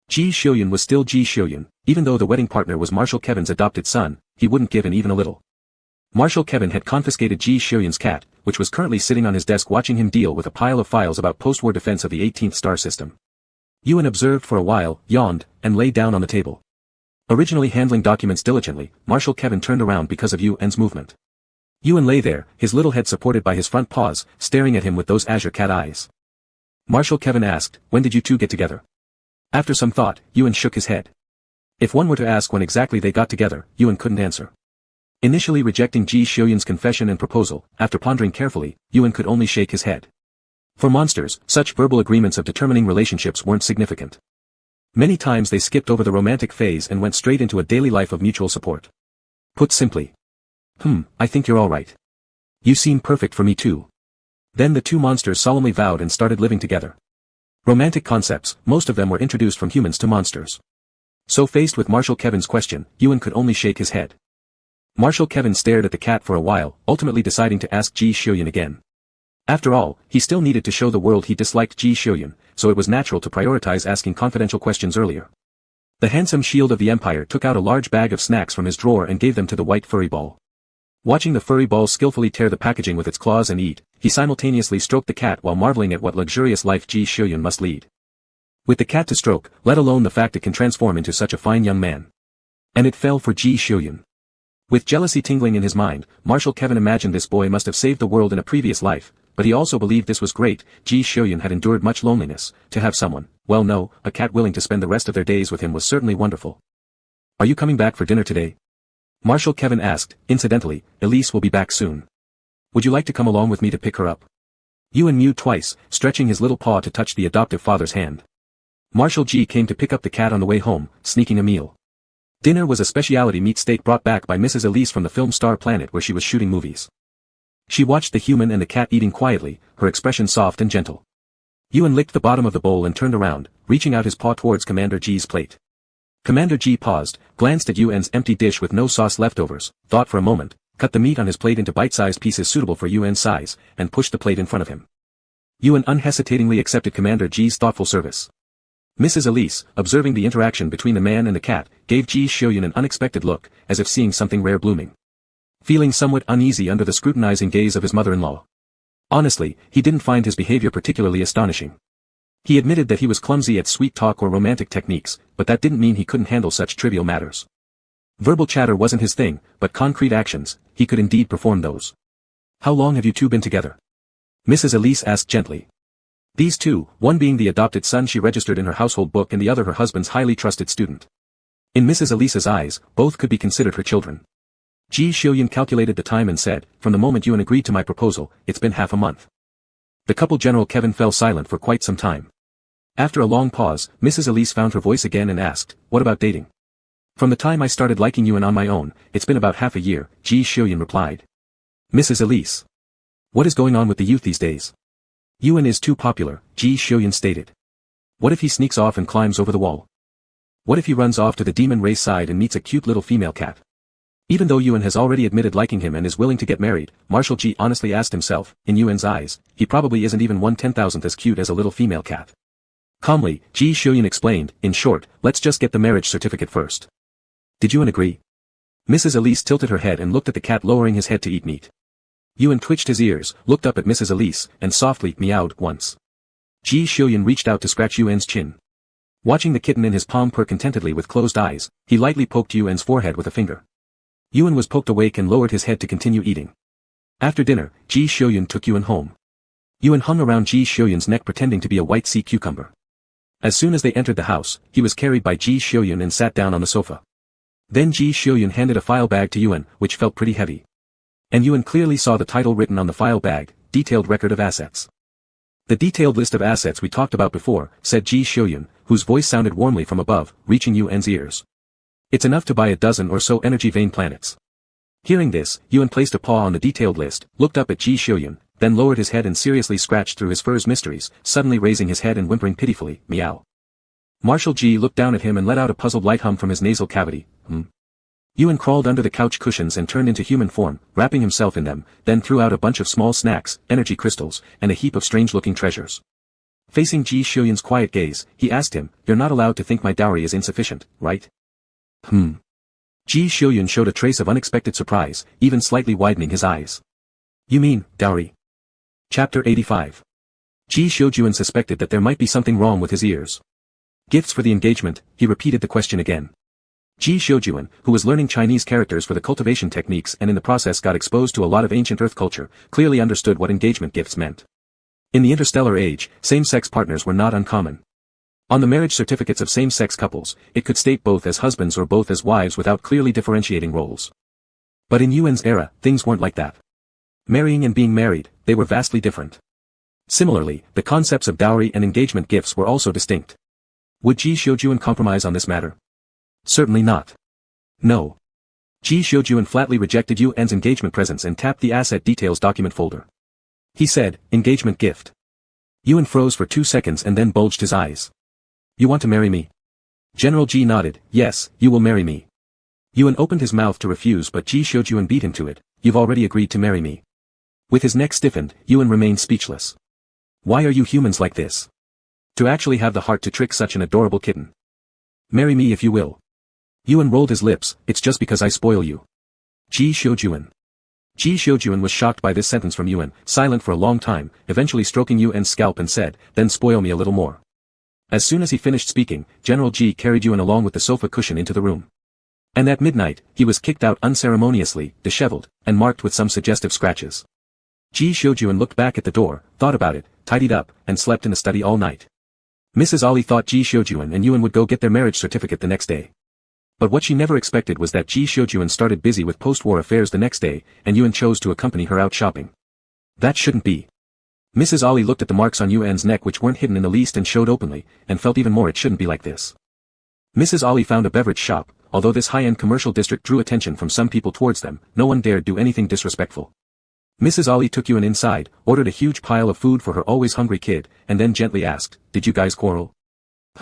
Ji Xiuyun was still Ji Xiuyun, even though the wedding partner was Marshal Kevin's adopted son, he wouldn't give in even a little. Marshal Kevin had confiscated Ji Xiuyun's cat, which was currently sitting on his desk watching him deal with a pile of files about post-war defense of the 18th Star System. Yuan observed for a while, yawned, and lay down on the table. Originally handling documents diligently, Marshal Kevin turned around because of Yuan's movement. Yuan lay there, his little head supported by his front paws, staring at him with those azure cat eyes. Marshal Kevin asked, when did you two get together? After some thought, Yuan shook his head. If one were to ask when exactly they got together, Yuan couldn't answer. Initially rejecting Ji Xiuyun's confession and proposal, after pondering carefully, Yuan could only shake his head. For monsters, such verbal agreements of determining relationships weren't significant. Many times they skipped over the romantic phase and went straight into a daily life of mutual support. Put simply. I think you're all right. You seem perfect for me too. Then the two monsters solemnly vowed and started living together. Romantic concepts, most of them were introduced from humans to monsters. So faced with Marshal Kevin's question, Yuan could only shake his head. Marshal Kevin stared at the cat for a while, ultimately deciding to ask Ji Xiuyun again. After all, he still needed to show the world he disliked Ji Xiuyun, so it was natural to prioritize asking confidential questions earlier. The handsome shield of the Empire took out a large bag of snacks from his drawer and gave them to the white furry ball. Watching the furry ball skillfully tear the packaging with its claws and eat, he simultaneously stroked the cat while marveling at what luxurious life Ji Xiuyun must lead. With the cat to stroke, let alone the fact it can transform into such a fine young man. And it fell for Ji Xiuyun. With jealousy tingling in his mind, Marshal Kevin imagined this boy must have saved the world in a previous life, but he also believed this was great. Ji Xiuyun had endured much loneliness. To have someone, well no, a cat willing to spend the rest of their days with him was certainly wonderful. Are you coming back for dinner today? Marshal Kevin asked. Incidentally, Elise will be back soon. Would you like to come along with me to pick her up? Yuan mewed twice, stretching his little paw to touch the adoptive father's hand. Marshal Ji came to pick up the cat on the way home, sneaking a meal. Dinner was a specialty meat steak brought back by Mrs. Elise from the film Star Planet where she was shooting movies. She watched the human and the cat eating quietly, her expression soft and gentle. Yuan licked the bottom of the bowl and turned around, reaching out his paw towards Commander Ji's plate. Commander Ji paused, glanced at Yuan's empty dish with no sauce leftovers, thought for a moment, cut the meat on his plate into bite-sized pieces suitable for Yuan's size, and pushed the plate in front of him. Yuan unhesitatingly accepted Commander Ji's thoughtful service. Mrs. Elise, observing the interaction between the man and the cat, gave Ji Xiuyun an unexpected look, as if seeing something rare blooming. Feeling somewhat uneasy under the scrutinizing gaze of his mother-in-law. Honestly, he didn't find his behavior particularly astonishing. He admitted that he was clumsy at sweet talk or romantic techniques, but that didn't mean he couldn't handle such trivial matters. Verbal chatter wasn't his thing, but concrete actions, he could indeed perform those. How long have you two been together? Mrs. Elise asked gently. These two, one being the adopted son she registered in her household book and the other her husband's highly trusted student. In Mrs. Elise's eyes, both could be considered her children. Ji Xiuyun calculated the time and said, from the moment Yuan agreed to my proposal, it's been half a month. The couple General Kevin fell silent for quite some time. After a long pause, Mrs. Elise found her voice again and asked, what about dating? From the time I started liking Yuan on my own, it's been about half a year, Ji Xiuyun replied. Mrs. Elise. What is going on with the youth these days? Yuan is too popular, Ji Xiuyun stated. What if he sneaks off and climbs over the wall? What if he runs off to the demon race side and meets a cute little female cat? Even though Yuan has already admitted liking him and is willing to get married, Marshal Ji honestly asked himself, in Yuan's eyes, he probably isn't even 1/10,000th as cute as a little female cat. Calmly, Ji Xiuyun explained, in short, let's just get the marriage certificate first. Did Yuan agree? Mrs. Elise tilted her head and looked at the cat lowering his head to eat meat. Yuan twitched his ears, looked up at Mrs. Elise, and softly meowed once. Ji Xiuyun reached out to scratch Yuan's chin. Watching the kitten in his palm purr contentedly with closed eyes, he lightly poked Yuan's forehead with a finger. Yuan was poked awake and lowered his head to continue eating. After dinner, Ji Xiuyun took Yuan home. Yuan hung around Ji Xiuyun's neck pretending to be a white sea cucumber. As soon as they entered the house, he was carried by Ji Xiuyun and sat down on the sofa. Then Ji Xiuyun handed a file bag to Yuan, which felt pretty heavy. And Yuan clearly saw the title written on the file bag, Detailed Record of Assets. The detailed list of assets we talked about before, said Ji Xiuyun, whose voice sounded warmly from above, reaching Yuan's ears. It's enough to buy a dozen or so energy-vain planets. Hearing this, Yuan placed a paw on the detailed list, looked up at Ji Xiuyun, then lowered his head and seriously scratched through his fur's mysteries, suddenly raising his head and whimpering pitifully, meow. Marshal Ji looked down at him and let out a puzzled light hum from his nasal cavity, Yuan crawled under the couch cushions and turned into human form, wrapping himself in them, then threw out a bunch of small snacks, energy crystals, and a heap of strange-looking treasures. Facing Ji Xiuyun's quiet gaze, he asked him, you're not allowed to think my dowry is insufficient, right? Ji Xiuyun showed a trace of unexpected surprise, even slightly widening his eyes. You mean, dowry? Chapter 85. Ji Xiuyun suspected that there might be something wrong with his ears. Gifts for the engagement, he repeated the question again. Ji Xiuyun, who was learning Chinese characters for the cultivation techniques and in the process got exposed to a lot of ancient earth culture, clearly understood what engagement gifts meant. In the interstellar age, same-sex partners were not uncommon. On the marriage certificates of same-sex couples, it could state both as husbands or both as wives without clearly differentiating roles. But in Yuan's era, things weren't like that. Marrying and being married, they were vastly different. Similarly, the concepts of dowry and engagement gifts were also distinct. Would Ji Xiujuan compromise on this matter? Certainly not. No. Ji Xiujuan flatly rejected Yuan's engagement presents and tapped the asset details document folder. He said, engagement gift. Yuan froze for 2 seconds and then bulged his eyes. You want to marry me? General Ji nodded, yes, you will marry me. Yuan opened his mouth to refuse but Ji Xiujuan beat him to it, you've already agreed to marry me. With his neck stiffened, Yuan remained speechless. Why are you humans like this? To actually have the heart to trick such an adorable kitten. Marry me if you will. Yuan rolled his lips, it's just because I spoil you. Ji Xiujuan. Ji Xiujuan was shocked by this sentence from Yuan, silent for a long time, eventually stroking Yuan's scalp and said, then spoil me a little more. As soon as he finished speaking, General Ji carried Yuan along with the sofa cushion into the room. And at midnight, he was kicked out unceremoniously, disheveled, and marked with some suggestive scratches. Ji Xiujuan looked back at the door, thought about it, tidied up, and slept in the study all night. Mrs. Ali thought Ji Xiujuan and Yuan would go get their marriage certificate the next day. But what she never expected was that Ji Xiujuan started busy with post-war affairs the next day, and Yuan chose to accompany her out shopping. That shouldn't be. Mrs. Ali looked at the marks on Yuan's neck which weren't hidden in the least and showed openly, and felt even more it shouldn't be like this. Mrs. Ali found a beverage shop, although this high-end commercial district drew attention from some people towards them, no one dared do anything disrespectful. Mrs. Ali took Yuan inside, ordered a huge pile of food for her always hungry kid, and then gently asked, did you guys quarrel?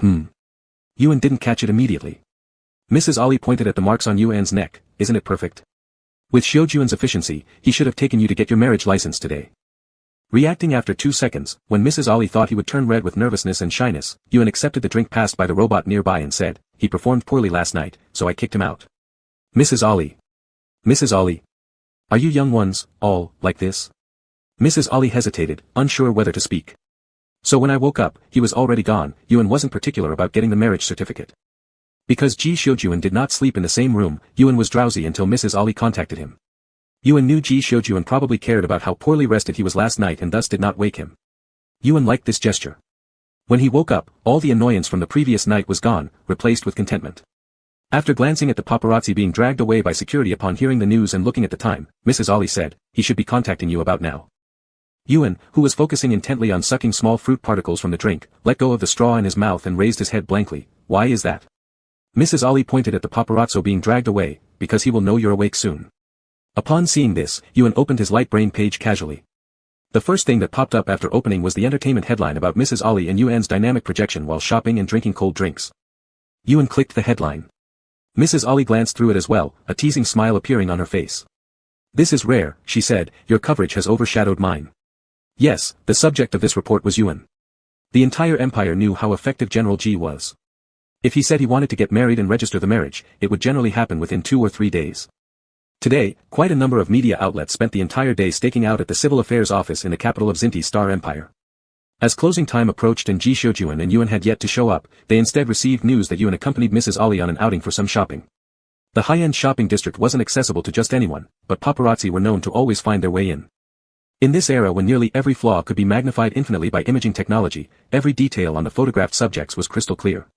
Yuan didn't catch it immediately. Mrs. Ali pointed at the marks on Yuan's neck, isn't it perfect? With Xiujuan's efficiency, he should have taken you to get your marriage license today. Reacting after 2 seconds, when Mrs. Ali thought he would turn red with nervousness and shyness, Yuan accepted the drink passed by the robot nearby and said, he performed poorly last night, so I kicked him out. Mrs. Ali. Mrs. Ali. Are you young ones, all, like this? Mrs. Ali hesitated, unsure whether to speak. So when I woke up, he was already gone. Yuan wasn't particular about getting the marriage certificate. Because Ji Xiujuan did not sleep in the same room, Yuan was drowsy until Mrs. Ali contacted him. Yuan knew Ji Xiujuan probably cared about how poorly rested he was last night and thus did not wake him. Yuan liked this gesture. When he woke up, all the annoyance from the previous night was gone, replaced with contentment. After glancing at the paparazzi being dragged away by security upon hearing the news and looking at the time, Mrs. Ali said, he should be contacting you about now. Yuan, who was focusing intently on sucking small fruit particles from the drink, let go of the straw in his mouth and raised his head blankly. Why is that? Mrs. Ali pointed at the paparazzo being dragged away, because he will know you're awake soon. Upon seeing this, Yuan opened his light brain page casually. The first thing that popped up after opening was the entertainment headline about Mrs. Ali and Yuan's dynamic projection while shopping and drinking cold drinks. Yuan clicked the headline. Mrs. Ali glanced through it as well, a teasing smile appearing on her face. This is rare, she said, your coverage has overshadowed mine. Yes, the subject of this report was Yuan. The entire empire knew how effective General Ji was. If he said he wanted to get married and register the marriage, it would generally happen within 2 or 3 days. Today, quite a number of media outlets spent the entire day staking out at the Civil Affairs office in the capital of Xinti's Star Empire. As closing time approached and Ji Xiujuan and Yuan had yet to show up, they instead received news that Yuan accompanied Mrs. Ali on an outing for some shopping. The high-end shopping district wasn't accessible to just anyone, but paparazzi were known to always find their way in. In this era when nearly every flaw could be magnified infinitely by imaging technology, every detail on the photographed subjects was crystal clear.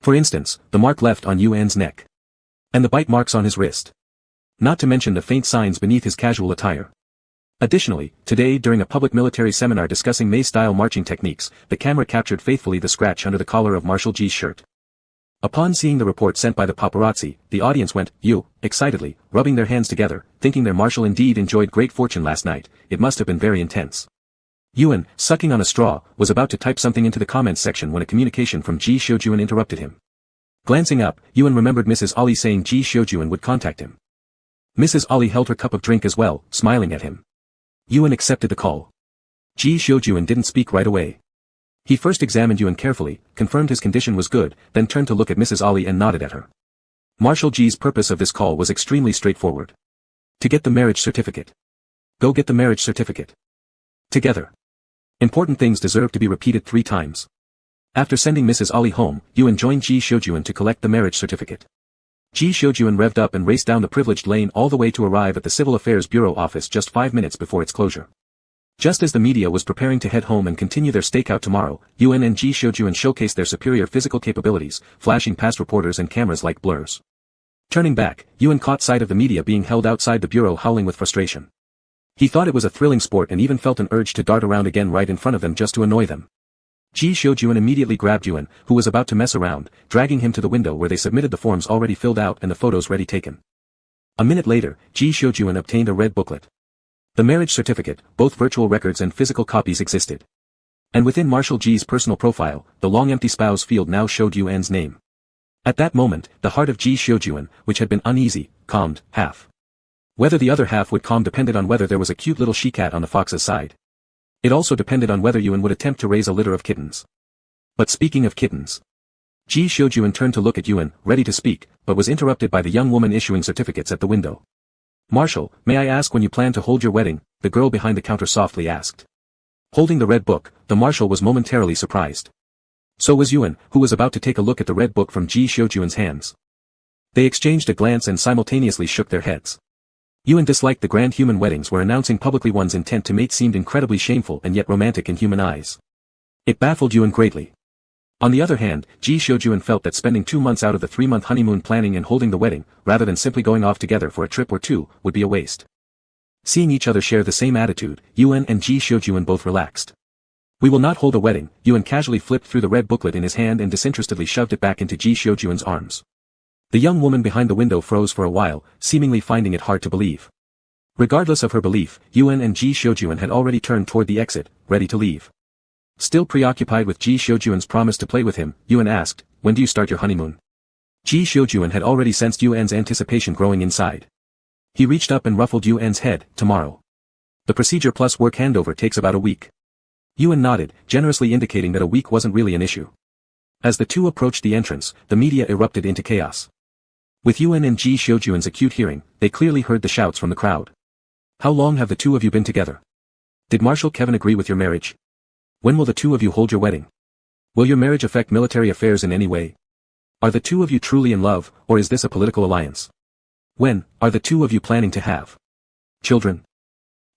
For instance, the mark left on Yuan's neck. And the bite marks on his wrist. Not to mention the faint signs beneath his casual attire. Additionally, today during a public military seminar discussing Mei-style marching techniques, the camera captured faithfully the scratch under the collar of Marshal Ji's shirt. Upon seeing the report sent by the paparazzi, the audience went, "You," excitedly, rubbing their hands together, thinking their marshal indeed enjoyed great fortune last night. It must have been very intense. Yuan, sucking on a straw, was about to type something into the comments section when a communication from Ji Xiujuan interrupted him. Glancing up, Yuan remembered Mrs. Ali saying Ji Xiujuan would contact him. Mrs. Ali held her cup of drink as well, smiling at him. Yuan accepted the call. Ji Xiujuan didn't speak right away. He first examined Yuan carefully, confirmed his condition was good, then turned to look at Mrs. Ali and nodded at her. Marshal Ji's purpose of this call was extremely straightforward. To get the marriage certificate. Go get the marriage certificate. Together. Important things deserve to be repeated 3 times. After sending Mrs. Ali home, Yuan joined Ji Xiujuan to collect the marriage certificate. Ji Xiujuan revved up and raced down the privileged lane all the way to arrive at the Civil Affairs Bureau office just 5 minutes before its closure. Just as the media was preparing to head home and continue their stakeout tomorrow, Yuan and Ji Shoujun showcased their superior physical capabilities, flashing past reporters and cameras like blurs. Turning back, Yuan caught sight of the media being held outside the bureau howling with frustration. He thought it was a thrilling sport and even felt an urge to dart around again right in front of them just to annoy them. Ji Shoujun immediately grabbed Yuan, who was about to mess around, dragging him to the window where they submitted the forms already filled out and the photos ready taken. A minute later, Ji Shoujun obtained a red booklet. The marriage certificate, both virtual records and physical copies existed. And within Marshal Ji's personal profile, the long empty spouse field now showed Yuan's name. At that moment, the heart of Ji Shoujun, which had been uneasy, calmed, half. Whether the other half would calm depended on whether there was a cute little she-cat on the fox's side. It also depended on whether Yuan would attempt to raise a litter of kittens. But speaking of kittens, Ji Shoujun turned to look at Yuan, ready to speak, but was interrupted by the young woman issuing certificates at the window. "Marshal, may I ask when you plan to hold your wedding?" the girl behind the counter softly asked. Holding the red book, the marshal was momentarily surprised. So was Yuan, who was about to take a look at the red book from Ji Shoujun's hands. They exchanged a glance and simultaneously shook their heads. Yuan disliked the grand human weddings where announcing publicly one's intent to mate seemed incredibly shameful and yet romantic in human eyes. It baffled Yuan greatly. On the other hand, Ji Shoujun felt that spending 2 months out of the 3-month honeymoon planning and holding the wedding, rather than simply going off together for a trip or two, would be a waste. Seeing each other share the same attitude, Yuan and Ji Shoujun both relaxed. "We will not hold a wedding." Yuan casually flipped through the red booklet in his hand and disinterestedly shoved it back into Ji Shoujun's arms. The young woman behind the window froze for a while, seemingly finding it hard to believe. Regardless of her belief, Yuan and Ji Shoujun had already turned toward the exit, ready to leave. Still preoccupied with Ji Shoujun's promise to play with him, Yuan asked, "When do you start your honeymoon?" Ji Shoujun had already sensed Yuan's anticipation growing inside. He reached up and ruffled Yuan's head. "Tomorrow. The procedure plus work handover takes about a week." Yuan nodded, generously indicating that a week wasn't really an issue. As the two approached the entrance, the media erupted into chaos. With Yuan and Ji Shoujun's acute hearing, they clearly heard the shouts from the crowd. "How long have the two of you been together? Did Marshal Kevin agree with your marriage? When will the two of you hold your wedding? Will your marriage affect military affairs in any way? Are the two of you truly in love, or is this a political alliance? When are the two of you planning to have children?"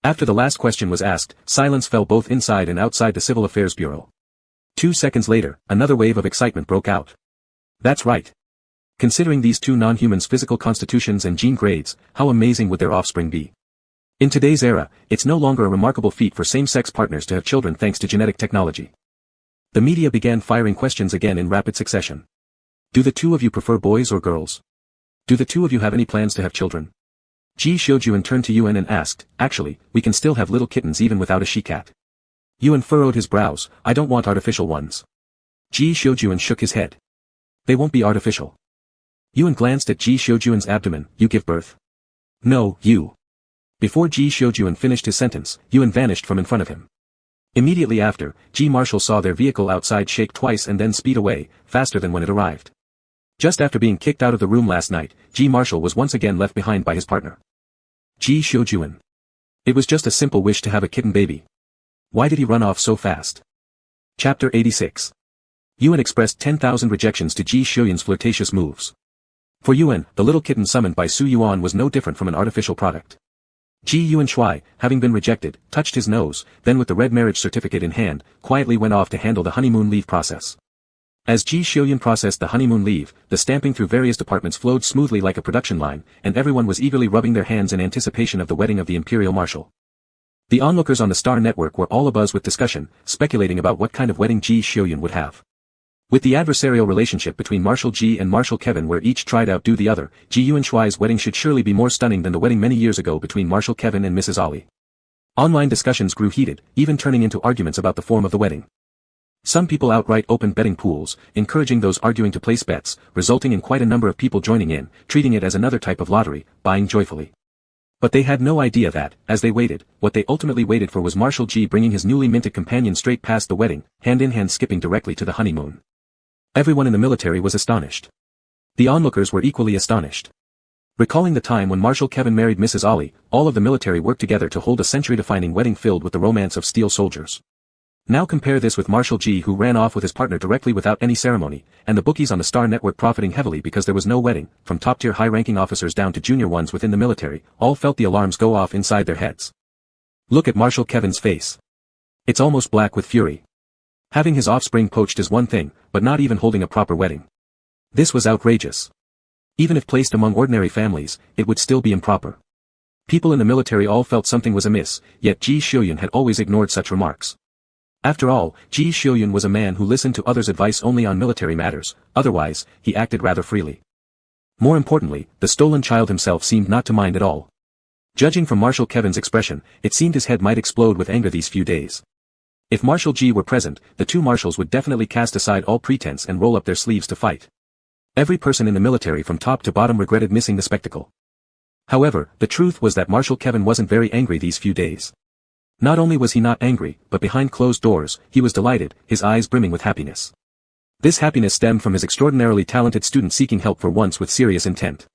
After the last question was asked, silence fell both inside and outside the Civil Affairs Bureau. 2 seconds later, another wave of excitement broke out. "That's right. Considering these two non-humans' physical constitutions and gene grades, how amazing would their offspring be? In today's era, it's no longer a remarkable feat for same-sex partners to have children thanks to genetic technology." The media began firing questions again in rapid succession. "Do the two of you prefer boys or girls? Do the two of you have any plans to have children?" Ji Shoujun turned to Yuan and asked, "Actually, we can still have little kittens even without a she-cat." Yuan furrowed his brows. "I don't want artificial ones." Ji Shoujun shook his head. "They won't be artificial." Yuan glanced at Ji Shoujun's abdomen. "You give birth?" "No, you." Before Ji Shoujun finished his sentence, Yuan vanished from in front of him. Immediately after, Ji Marshal saw their vehicle outside shake twice and then speed away, faster than when it arrived. Just after being kicked out of the room last night, Ji Marshal was once again left behind by his partner. Ji Shoujun. It was just a simple wish to have a kitten baby. Why did he run off so fast? Chapter 86. Yuan expressed 10,000 rejections to Ji Shoujun's flirtatious moves. For Yuan, the little kitten summoned by Su Yuan was no different from an artificial product. Ji Yuan Shui, having been rejected, touched his nose, then with the red marriage certificate in hand, quietly went off to handle the honeymoon leave process. As Ji Shoujun processed the honeymoon leave, the stamping through various departments flowed smoothly like a production line, and everyone was eagerly rubbing their hands in anticipation of the wedding of the Imperial Marshal. The onlookers on the Star Network were all abuzz with discussion, speculating about what kind of wedding Ji Shoujun would have. With the adversarial relationship between Marshal Ji and Marshal Kevin where each tried to outdo the other, Ji Yuan Shui's wedding should surely be more stunning than the wedding many years ago between Marshal Kevin and Mrs. Ali. Online discussions grew heated, even turning into arguments about the form of the wedding. Some people outright opened betting pools, encouraging those arguing to place bets, resulting in quite a number of people joining in, treating it as another type of lottery, buying joyfully. But they had no idea that, as they waited, what they ultimately waited for was Marshal Ji bringing his newly minted companion straight past the wedding, hand in hand skipping directly to the honeymoon. Everyone in the military was astonished. The onlookers were equally astonished. Recalling the time when Marshal Kevin married Mrs. Ali, all of the military worked together to hold a century-defining wedding filled with the romance of steel soldiers. Now compare this with Marshal Ji who ran off with his partner directly without any ceremony, and the bookies on the Star Network profiting heavily because there was no wedding, from top-tier high-ranking officers down to junior ones within the military, all felt the alarms go off inside their heads. Look at Marshal Kevin's face. It's almost black with fury. Having his offspring poached is one thing, but not even holding a proper wedding. This was outrageous. Even if placed among ordinary families, it would still be improper. People in the military all felt something was amiss, yet Ji Xiuyun had always ignored such remarks. After all, Ji Xiuyun was a man who listened to others' advice only on military matters, otherwise, he acted rather freely. More importantly, the stolen child himself seemed not to mind at all. Judging from Marshal Kevin's expression, it seemed his head might explode with anger these few days. If Marshal Ji were present, the two marshals would definitely cast aside all pretense and roll up their sleeves to fight. Every person in the military from top to bottom regretted missing the spectacle. However, the truth was that Marshal Kevin wasn't very angry these few days. Not only was he not angry, but behind closed doors, he was delighted, his eyes brimming with happiness. This happiness stemmed from his extraordinarily talented student seeking help for once with serious intent.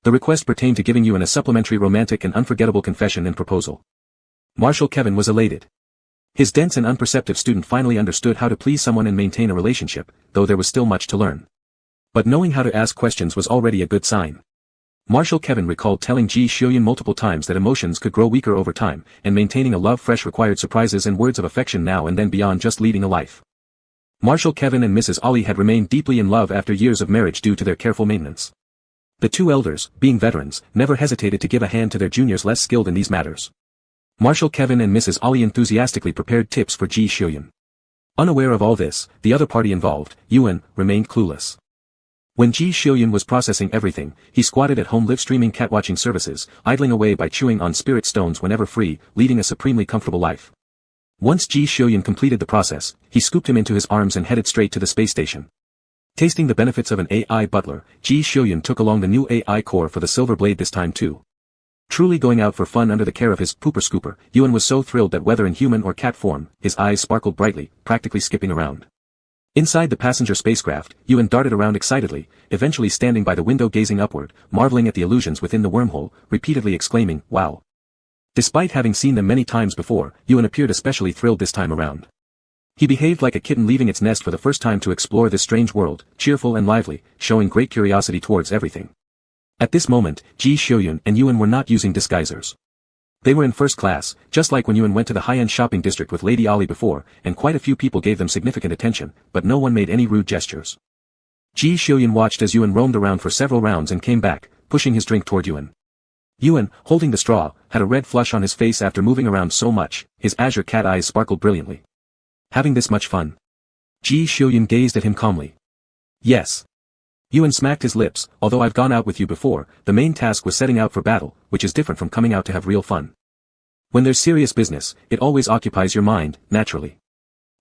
The request pertained to giving Yuan a supplementary romantic and unforgettable confession and proposal. Marshal Kevin was elated. His dense and unperceptive student finally understood how to please someone and maintain a relationship, though there was still much to learn. But knowing how to ask questions was already a good sign. Marshal Kevin recalled telling Ji Xiuyun multiple times that emotions could grow weaker over time, and maintaining a love fresh required surprises and words of affection now and then beyond just leading a life. Marshal Kevin and Mrs. Ali had remained deeply in love after years of marriage due to their careful maintenance. The two elders, being veterans, never hesitated to give a hand to their juniors less skilled in these matters. Marshal Kevin and Mrs. Ali enthusiastically prepared tips for Ji Xiuyun. Unaware of all this, the other party involved, Yuan, remained clueless. When Ji Xiuyun was processing everything, he squatted at home live-streaming cat-watching services, idling away by chewing on spirit stones whenever free, leading a supremely comfortable life. Once Ji Xiuyun completed the process, he scooped him into his arms and headed straight to the space station. Tasting the benefits of an AI butler, Ji Xiuyun took along the new AI core for the Silver Blade this time too. Truly going out for fun under the care of his pooper scooper, Yuan was so thrilled that whether in human or cat form, his eyes sparkled brightly, practically skipping around. Inside the passenger spacecraft, Yuan darted around excitedly, eventually standing by the window gazing upward, marveling at the illusions within the wormhole, repeatedly exclaiming, "Wow." Despite having seen them many times before, Yuan appeared especially thrilled this time around. He behaved like a kitten leaving its nest for the first time to explore this strange world, cheerful and lively, showing great curiosity towards everything. At this moment, Ji Xiuyun and Yuan were not using disguisers. They were in first class, just like when Yuan went to the high-end shopping district with Lady Ali before, and quite a few people gave them significant attention, but no one made any rude gestures. Ji Xiuyun watched as Yuan roamed around for several rounds and came back, pushing his drink toward Yuan. Yuan, holding the straw, had a red flush on his face after moving around so much, his azure cat eyes sparkled brilliantly. Having this much fun? Ji Xiuyun gazed at him calmly. Yes. Yuan smacked his lips. Although I've gone out with you before, the main task was setting out for battle, which is different from coming out to have real fun. When there's serious business, it always occupies your mind, naturally.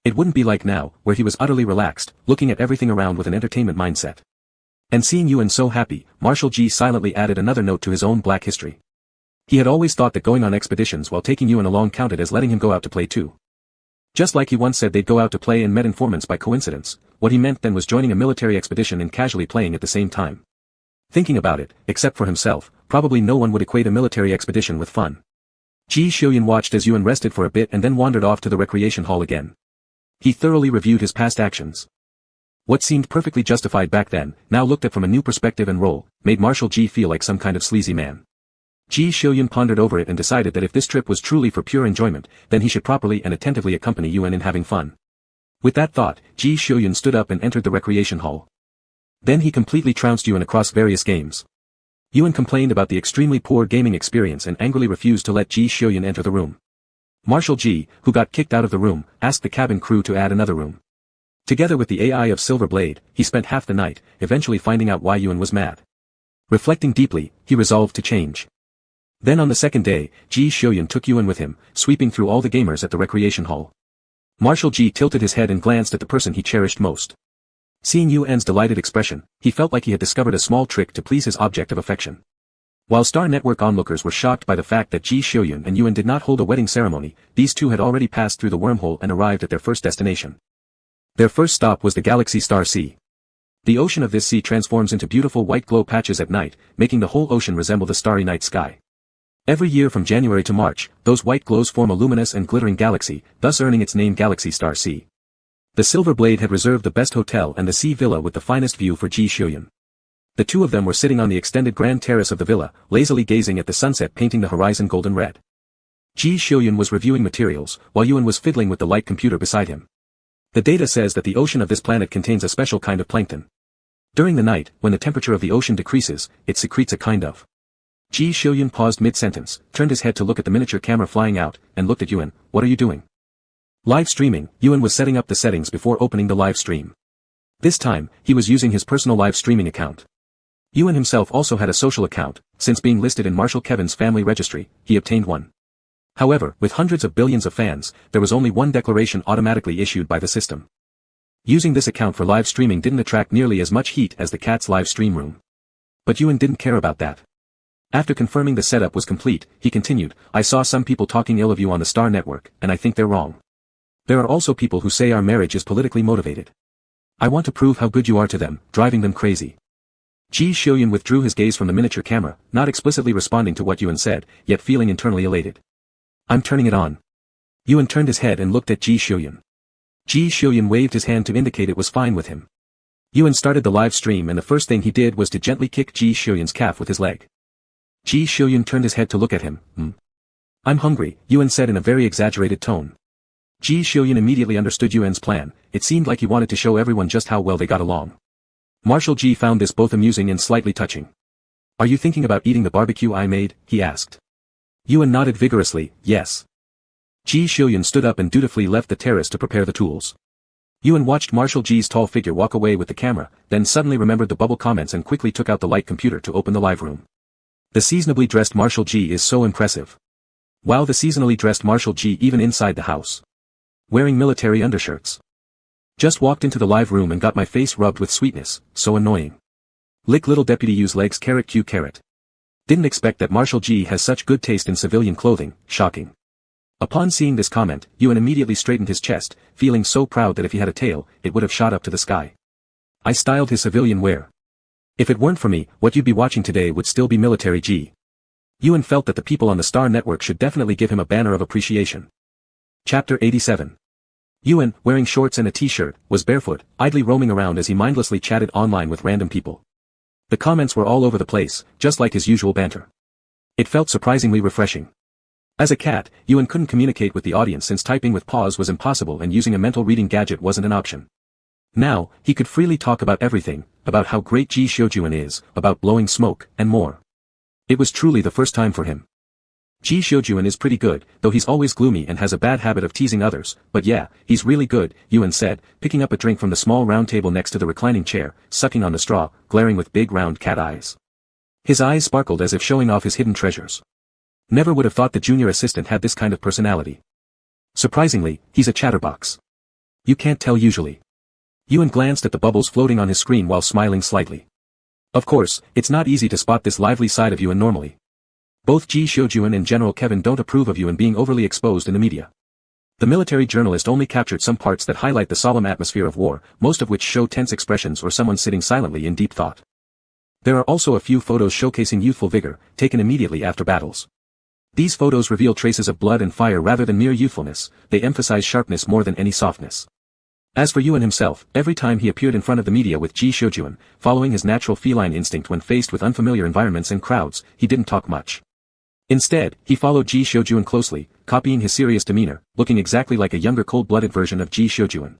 It wouldn't be like now, where he was utterly relaxed, looking at everything around with an entertainment mindset. And seeing Yuan so happy, Marshal Ji silently added another note to his own black history. He had always thought that going on expeditions while taking Yuan along counted as letting him go out to play too. Just like he once said they'd go out to play and met informants by coincidence, what he meant then was joining a military expedition and casually playing at the same time. Thinking about it, except for himself, probably no one would equate a military expedition with fun. Ji Xiuyun watched as Yuan rested for a bit and then wandered off to the recreation hall again. He thoroughly reviewed his past actions. What seemed perfectly justified back then, now looked at from a new perspective and role, made Marshal Ji feel like some kind of sleazy man. Ji Xiuyun pondered over it and decided that if this trip was truly for pure enjoyment, then he should properly and attentively accompany Yuan in having fun. With that thought, Ji Xiuyun stood up and entered the recreation hall. Then he completely trounced Yuan across various games. Yuan complained about the extremely poor gaming experience and angrily refused to let Ji Xiuyun enter the room. Marshal Ji, who got kicked out of the room, asked the cabin crew to add another room. Together with the AI of Silver Blade, he spent half the night, eventually finding out why Yuan was mad. Reflecting deeply, he resolved to change. Then on the second day, Ji Xiuyun took Yuan with him, sweeping through all the gamers at the recreation hall. Marshal Ji tilted his head and glanced at the person he cherished most. Seeing Yuan's delighted expression, he felt like he had discovered a small trick to please his object of affection. While Star Network onlookers were shocked by the fact that Ji Xiuyun and Yuan did not hold a wedding ceremony, these two had already passed through the wormhole and arrived at their first destination. Their first stop was the Galaxy Star Sea. The ocean of this sea transforms into beautiful white glow patches at night, making the whole ocean resemble the starry night sky. Every year from January to March, those white glows form a luminous and glittering galaxy, thus earning its name Galaxy Star Sea. The Silver Blade had reserved the best hotel and the sea villa with the finest view for Ji Xiuyun. The two of them were sitting on the extended grand terrace of the villa, lazily gazing at the sunset painting the horizon golden red. Ji Xiuyun was reviewing materials, while Yuan was fiddling with the light computer beside him. The data says that the ocean of this planet contains a special kind of plankton. During the night, when the temperature of the ocean decreases, it secretes a kind of. Ji Xiuyun paused mid-sentence, turned his head to look at the miniature camera flying out, and looked at Yuan. What are you doing? Live streaming. Yuan was setting up the settings before opening the live stream. This time, he was using his personal live streaming account. Yuan himself also had a social account, since being listed in Marshal Kevin's family registry, he obtained one. However, with hundreds of billions of fans, there was only one declaration automatically issued by the system. Using this account for live streaming didn't attract nearly as much heat as the cat's live stream room. But Yuan didn't care about that. After confirming the setup was complete, he continued, I saw some people talking ill of you on the Star Network, and I think they're wrong. There are also people who say our marriage is politically motivated. I want to prove how good you are to them, driving them crazy. Ji Xiuyun withdrew his gaze from the miniature camera, not explicitly responding to what Yuan said, yet feeling internally elated. I'm turning it on. Yuan turned his head and looked at Ji Xiuyun. Ji Xiuyun waved his hand to indicate it was fine with him. Yuan started the live stream and the first thing he did was to gently kick Ji Xiuyun's calf with his leg. Ji Xiuyun turned his head to look at him. I'm hungry, Yuan said in a very exaggerated tone. Ji Xiuyun immediately understood Yuan's plan. It seemed like he wanted to show everyone just how well they got along. Marshal Ji found this both amusing and slightly touching. Are you thinking about eating the barbecue I made? He asked. Yuan nodded vigorously, yes. Ji Xiuyun stood up and dutifully left the terrace to prepare the tools. Yuan watched Marshal Ji's tall figure walk away with the camera, then suddenly remembered the bubble comments and quickly took out the light computer to open the live room. The seasonably dressed Marshal Ji is so impressive. Wow, the seasonally dressed Marshal Ji even inside the house. Wearing military undershirts. Just walked into the live room and got my face rubbed with sweetness, so annoying. Lick little deputy use legs carrot q carrot. Didn't expect that Marshal Ji has such good taste in civilian clothing, shocking. Upon seeing this comment, Yuan immediately straightened his chest, feeling so proud that if he had a tail, it would have shot up to the sky. I styled his civilian wear. If it weren't for me, what you'd be watching today would still be military Ji. Yuan felt that the people on the Star Network should definitely give him a banner of appreciation. Chapter 87. Yuan, wearing shorts and a t-shirt, was barefoot, idly roaming around as he mindlessly chatted online with random people. The comments were all over the place, just like his usual banter. It felt surprisingly refreshing. As a cat, Yuan couldn't communicate with the audience since typing with paws was impossible and using a mental reading gadget wasn't an option. Now, he could freely talk about everything, about how great Ji Xiuyun is, about blowing smoke, and more. It was truly the first time for him. Ji Xiuyun is pretty good, though he's always gloomy and has a bad habit of teasing others, but yeah, he's really good, Yuan said, picking up a drink from the small round table next to the reclining chair, sucking on the straw, glaring with big round cat eyes. His eyes sparkled as if showing off his hidden treasures. Never would have thought the junior assistant had this kind of personality. Surprisingly, he's a chatterbox. You can't tell usually. Yuan glanced at the bubbles floating on his screen while smiling slightly. Of course, it's not easy to spot this lively side of Yuan normally. Both Ji Xiuyun and General Kevin don't approve of Yuan being overly exposed in the media. The military journalist only captured some parts that highlight the solemn atmosphere of war, most of which show tense expressions or someone sitting silently in deep thought. There are also a few photos showcasing youthful vigor, taken immediately after battles. These photos reveal traces of blood and fire rather than mere youthfulness, they emphasize sharpness more than any softness. As for Yuan himself, every time he appeared in front of the media with Ji Xiuyun, following his natural feline instinct when faced with unfamiliar environments and crowds, he didn't talk much. Instead, he followed Ji Xiuyun closely, copying his serious demeanor, looking exactly like a younger cold-blooded version of Ji Xiuyun.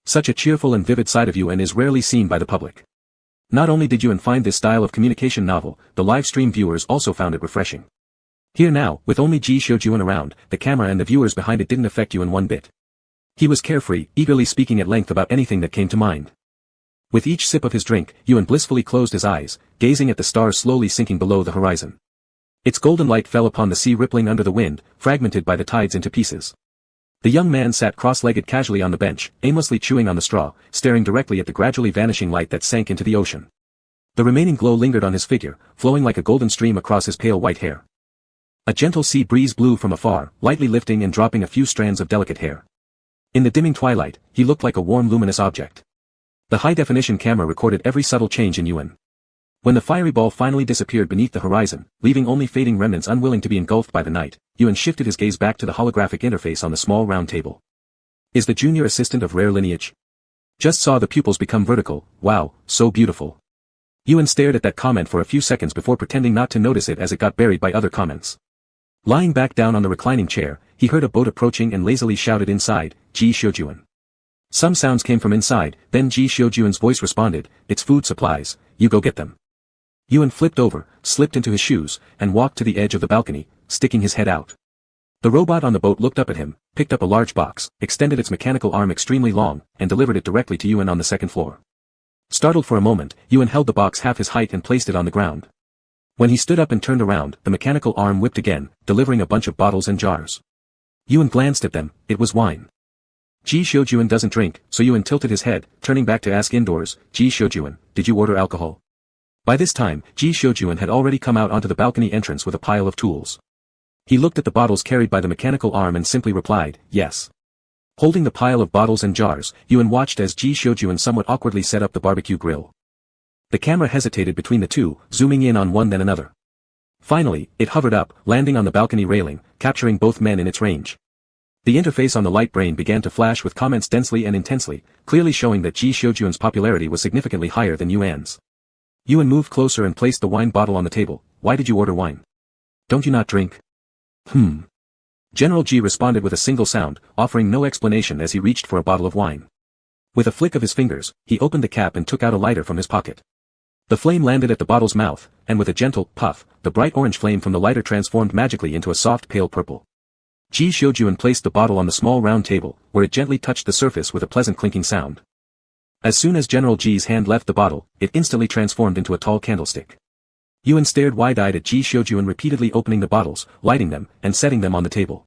Such a cheerful and vivid side of Yuan is rarely seen by the public. Not only did Yuan find this style of communication novel, the live stream viewers also found it refreshing. Here now, with only Ji Xiuyun around, the camera and the viewers behind it didn't affect Yuan one bit. He was carefree, eagerly speaking at length about anything that came to mind. With each sip of his drink, Yuan blissfully closed his eyes, gazing at the stars slowly sinking below the horizon. Its golden light fell upon the sea rippling under the wind, fragmented by the tides into pieces. The young man sat cross-legged casually on the bench, aimlessly chewing on the straw, staring directly at the gradually vanishing light that sank into the ocean. The remaining glow lingered on his figure, flowing like a golden stream across his pale white hair. A gentle sea breeze blew from afar, lightly lifting and dropping a few strands of delicate hair. In the dimming twilight, he looked like a warm luminous object. The high-definition camera recorded every subtle change in Yuan. When the fiery ball finally disappeared beneath the horizon, leaving only fading remnants unwilling to be engulfed by the night, Yuan shifted his gaze back to the holographic interface on the small round table. Is the junior assistant of rare lineage? Just saw the pupils become vertical, wow, so beautiful. Yuan stared at that comment for a few seconds before pretending not to notice it as it got buried by other comments. Lying back down on the reclining chair, he heard a boat approaching and lazily shouted inside, "Ji Shoujuan." Some sounds came from inside, then Ji Shoujuan's voice responded, "It's food supplies, you go get them." Yuan flipped over, slipped into his shoes, and walked to the edge of the balcony, sticking his head out. The robot on the boat looked up at him, picked up a large box, extended its mechanical arm extremely long, and delivered it directly to Yuan on the second floor. Startled for a moment, Yuan held the box half his height and placed it on the ground. When he stood up and turned around, the mechanical arm whipped again, delivering a bunch of bottles and jars. Yuan glanced at them, it was wine. Ji Shoujuan doesn't drink, so Yuan tilted his head, turning back to ask indoors, "Ji Shoujuan, did you order alcohol?" By this time, Ji Shoujuan had already come out onto the balcony entrance with a pile of tools. He looked at the bottles carried by the mechanical arm and simply replied, "Yes." Holding the pile of bottles and jars, Yuan watched as Ji Shoujuan somewhat awkwardly set up the barbecue grill. The camera hesitated between the two, zooming in on one then another. Finally, it hovered up, landing on the balcony railing, capturing both men in its range. The interface on the light brain began to flash with comments densely and intensely, clearly showing that Ji Shoujuan's popularity was significantly higher than Yuan's. Yuan moved closer and placed the wine bottle on the table. "Why did you order wine? Don't you not drink?" General Ji responded with a single sound, offering no explanation as he reached for a bottle of wine. With a flick of his fingers, he opened the cap and took out a lighter from his pocket. The flame landed at the bottle's mouth, and with a gentle puff, the bright orange flame from the lighter transformed magically into a soft pale purple. Ji Shoujuan placed the bottle on the small round table, where it gently touched the surface with a pleasant clinking sound. As soon as General Ji's hand left the bottle, it instantly transformed into a tall candlestick. Yuan stared wide-eyed at Ji Shoujuan repeatedly opening the bottles, lighting them, and setting them on the table.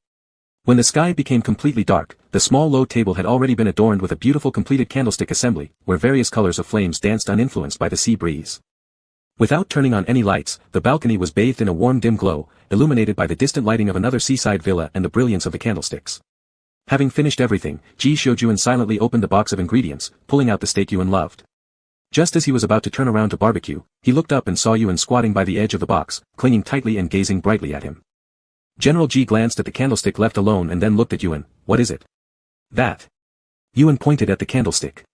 When the sky became completely dark, the small low table had already been adorned with a beautiful completed candlestick assembly, where various colors of flames danced uninfluenced by the sea breeze. Without turning on any lights, the balcony was bathed in a warm dim glow, illuminated by the distant lighting of another seaside villa and the brilliance of the candlesticks. Having finished everything, Ji Shoujuan silently opened the box of ingredients, pulling out the steak Yuan loved. Just as he was about to turn around to barbecue, he looked up and saw Yuan squatting by the edge of the box, clinging tightly and gazing brightly at him. General Ji glanced at the candlestick left alone and then looked at Yuan. "What is it?" "That." Yuan pointed at the candlestick.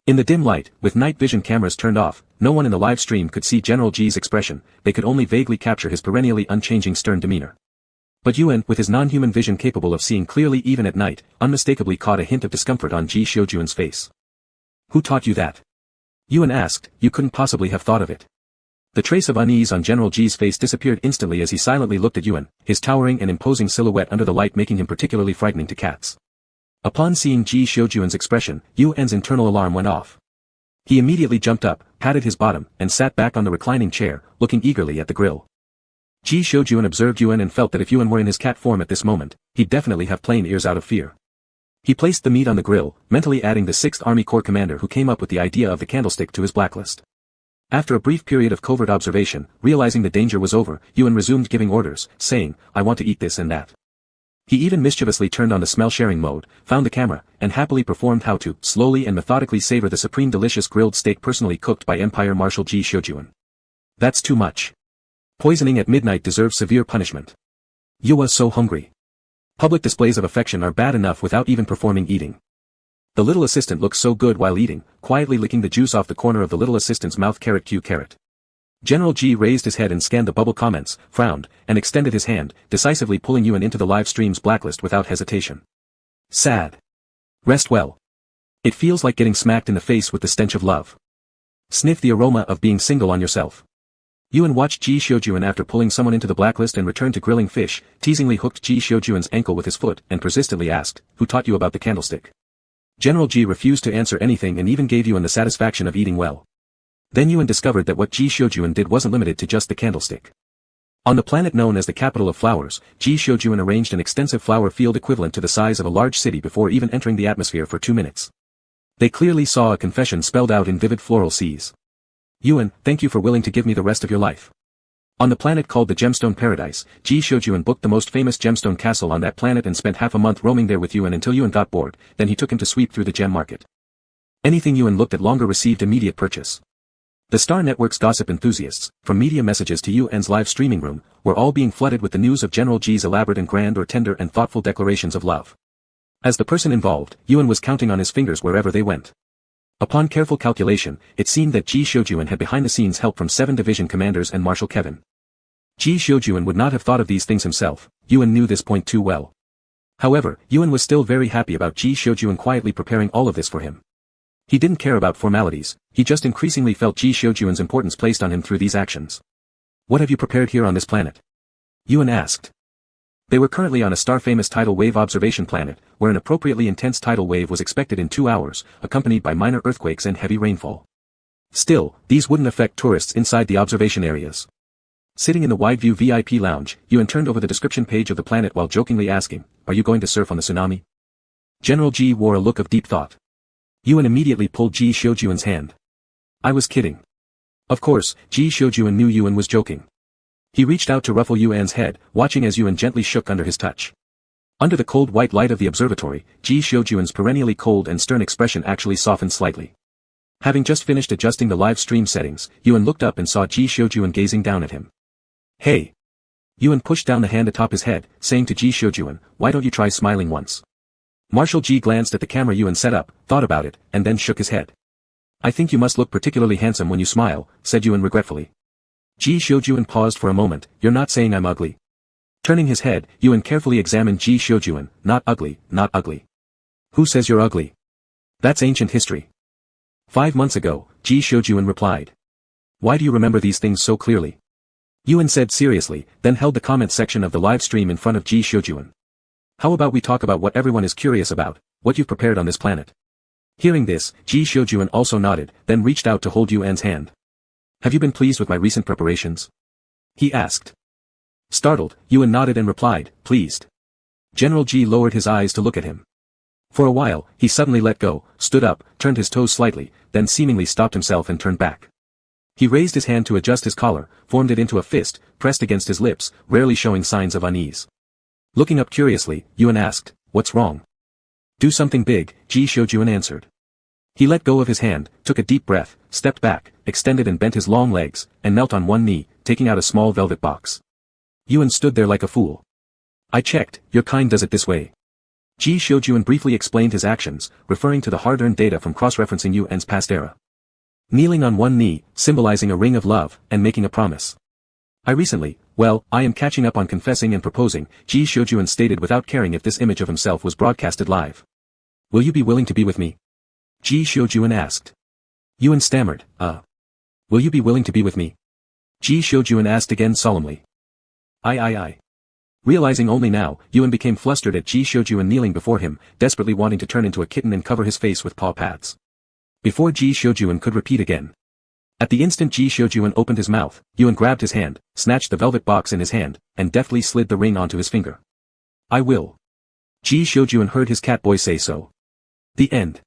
In the dim light, with night vision cameras turned off, no one in the live stream could see General Ji's expression, they could only vaguely capture his perennially unchanging stern demeanor. But Yuan, with his non-human vision capable of seeing clearly even at night, unmistakably caught a hint of discomfort on Ji Shoujuan's face. "Who taught you that?" Yuan asked. "You couldn't possibly have thought of it." The trace of unease on General Ji's face disappeared instantly as he silently looked at Yuan, his towering and imposing silhouette under the light making him particularly frightening to cats. Upon seeing Ji Shoujuan's expression, Yuan's internal alarm went off. He immediately jumped up, patted his bottom, and sat back on the reclining chair, looking eagerly at the grill. Ji Shoujuan observed Yuan and felt that if Yuan were in his cat form at this moment, he'd definitely have plain ears out of fear. He placed the meat on the grill, mentally adding the 6th Army Corps commander who came up with the idea of the candlestick to his blacklist. After a brief period of covert observation, realizing the danger was over, Yuan resumed giving orders, saying, "I want to eat this and that." He even mischievously turned on the smell-sharing mode, found the camera, and happily performed how to slowly and methodically savor the supreme delicious grilled steak personally cooked by Imperial Marshal Ji Shoujuan. "That's too much. Poisoning at midnight deserves severe punishment. You are so hungry." Public displays of affection are bad enough without even performing eating. The little assistant looked so good while eating, quietly licking the juice off the corner of the little assistant's mouth. Carrot. General Ji raised his head and scanned the bubble comments, frowned, and extended his hand, decisively pulling Yuan into the live stream's blacklist without hesitation. "Sad. Rest well. It feels like getting smacked in the face with the stench of love. Sniff the aroma of being single on yourself." Yuan watched Ji Shoujuan after pulling someone into the blacklist and returned to grilling fish, teasingly hooked Ji Shoujuan's ankle with his foot, and persistently asked, "Who taught you about the candlestick?" General Ji refused to answer anything and even gave Yuan the satisfaction of eating well. Then Yuan discovered that what Ji Shoujuan did wasn't limited to just the candlestick. On the planet known as the capital of flowers, Ji Shoujuan arranged an extensive flower field equivalent to the size of a large city before even entering the atmosphere for 2 minutes. They clearly saw a confession spelled out in vivid floral seas. "Yuan, thank you for willing to give me the rest of your life." On the planet called the Gemstone Paradise, Ji Shoujuan booked the most famous gemstone castle on that planet and spent half a month roaming there with Yuan until Yuan got bored, then he took him to sweep through the gem market. Anything Yuan looked at longer received immediate purchase. The Star Network's gossip enthusiasts, from media messages to Yuan's live streaming room, were all being flooded with the news of General Ji's elaborate and grand or tender and thoughtful declarations of love. As the person involved, Yuan was counting on his fingers wherever they went. Upon careful calculation, it seemed that Ji Shoujuan had behind-the-scenes help from 7 division commanders and Marshal Kevin. Ji Shoujuan would not have thought of these things himself, Yuan knew this point too well. However, Yuan was still very happy about Ji Xiujuan quietly preparing all of this for him. He didn't care about formalities, he just increasingly felt Ji Xiujuan's importance placed on him through these actions. What have you prepared here on this planet? Yuan asked. They were currently on a star-famous tidal wave observation planet, where an appropriately intense tidal wave was expected in 2 hours, accompanied by minor earthquakes and heavy rainfall. Still, these wouldn't affect tourists inside the observation areas. Sitting in the wide-view VIP lounge, Yuan turned over the description page of the planet while jokingly asking, "Are you going to surf on the tsunami?" General Ji wore a look of deep thought. Yuan immediately pulled Ji Xiujuan's hand. I was kidding. Of course, Ji Xiujuan knew Yuan was joking. He reached out to ruffle Yuan's head, watching as Yuan gently shook under his touch. Under the cold white light of the observatory, Ji Xiujuan's perennially cold and stern expression actually softened slightly. Having just finished adjusting the live stream settings, Yuan looked up and saw Ji Xiujuan gazing down at him. Hey! Yuan pushed down the hand atop his head, saying to Ji Xiujuan, why don't you try smiling once? Marshal Ji glanced at the camera Yuan set up, thought about it, and then shook his head. I think you must look particularly handsome when you smile, said Yuan regretfully. Ji Xiujuan paused for a moment, you're not saying I'm ugly? Turning his head, Yuan carefully examined Ji Xiujuan, not ugly, not ugly. Who says you're ugly? That's ancient history. 5 months ago, Ji Xiujuan replied. Why do you remember these things so clearly? Yuan said seriously, then held the comment section of the live stream in front of Ji Xiujuan. How about we talk about what everyone is curious about, what you've prepared on this planet? Hearing this, Ji Xiujuan also nodded, then reached out to hold Yuan's hand. Have you been pleased with my recent preparations? He asked. Startled, Yuan nodded and replied, pleased. General Ji lowered his eyes to look at him. For a while, he suddenly let go, stood up, turned his toes slightly, then seemingly stopped himself and turned back. He raised his hand to adjust his collar, formed it into a fist, pressed against his lips, rarely showing signs of unease. Looking up curiously, Yuan asked, what's wrong? Do something big, Ji Xiujuan answered. He let go of his hand, took a deep breath, stepped back, extended and bent his long legs, and knelt on one knee, taking out a small velvet box. Yuan stood there like a fool. I checked, your kind does it this way. Ji Xiujuan briefly explained his actions, referring to the hard-earned data from cross-referencing Yuan's past era. Kneeling on one knee, symbolizing a ring of love, and making a promise. I am catching up on confessing and proposing, Ji Xiujuan stated without caring if this image of himself was broadcasted live. Will you be willing to be with me? Ji Xiujuan asked. Yuan stammered, Will you be willing to be with me? Ji Xiujuan asked again solemnly. I. Realizing only now, Yuan became flustered at Ji Xiujuan kneeling before him, desperately wanting to turn into a kitten and cover his face with paw pads. Before Ji Xiujuan could repeat again. At the instant Ji Xiujuan opened his mouth, Yuan grabbed his hand, snatched the velvet box in his hand, and deftly slid the ring onto his finger. I will. Ji Xiujuan heard his catboy say so. The end.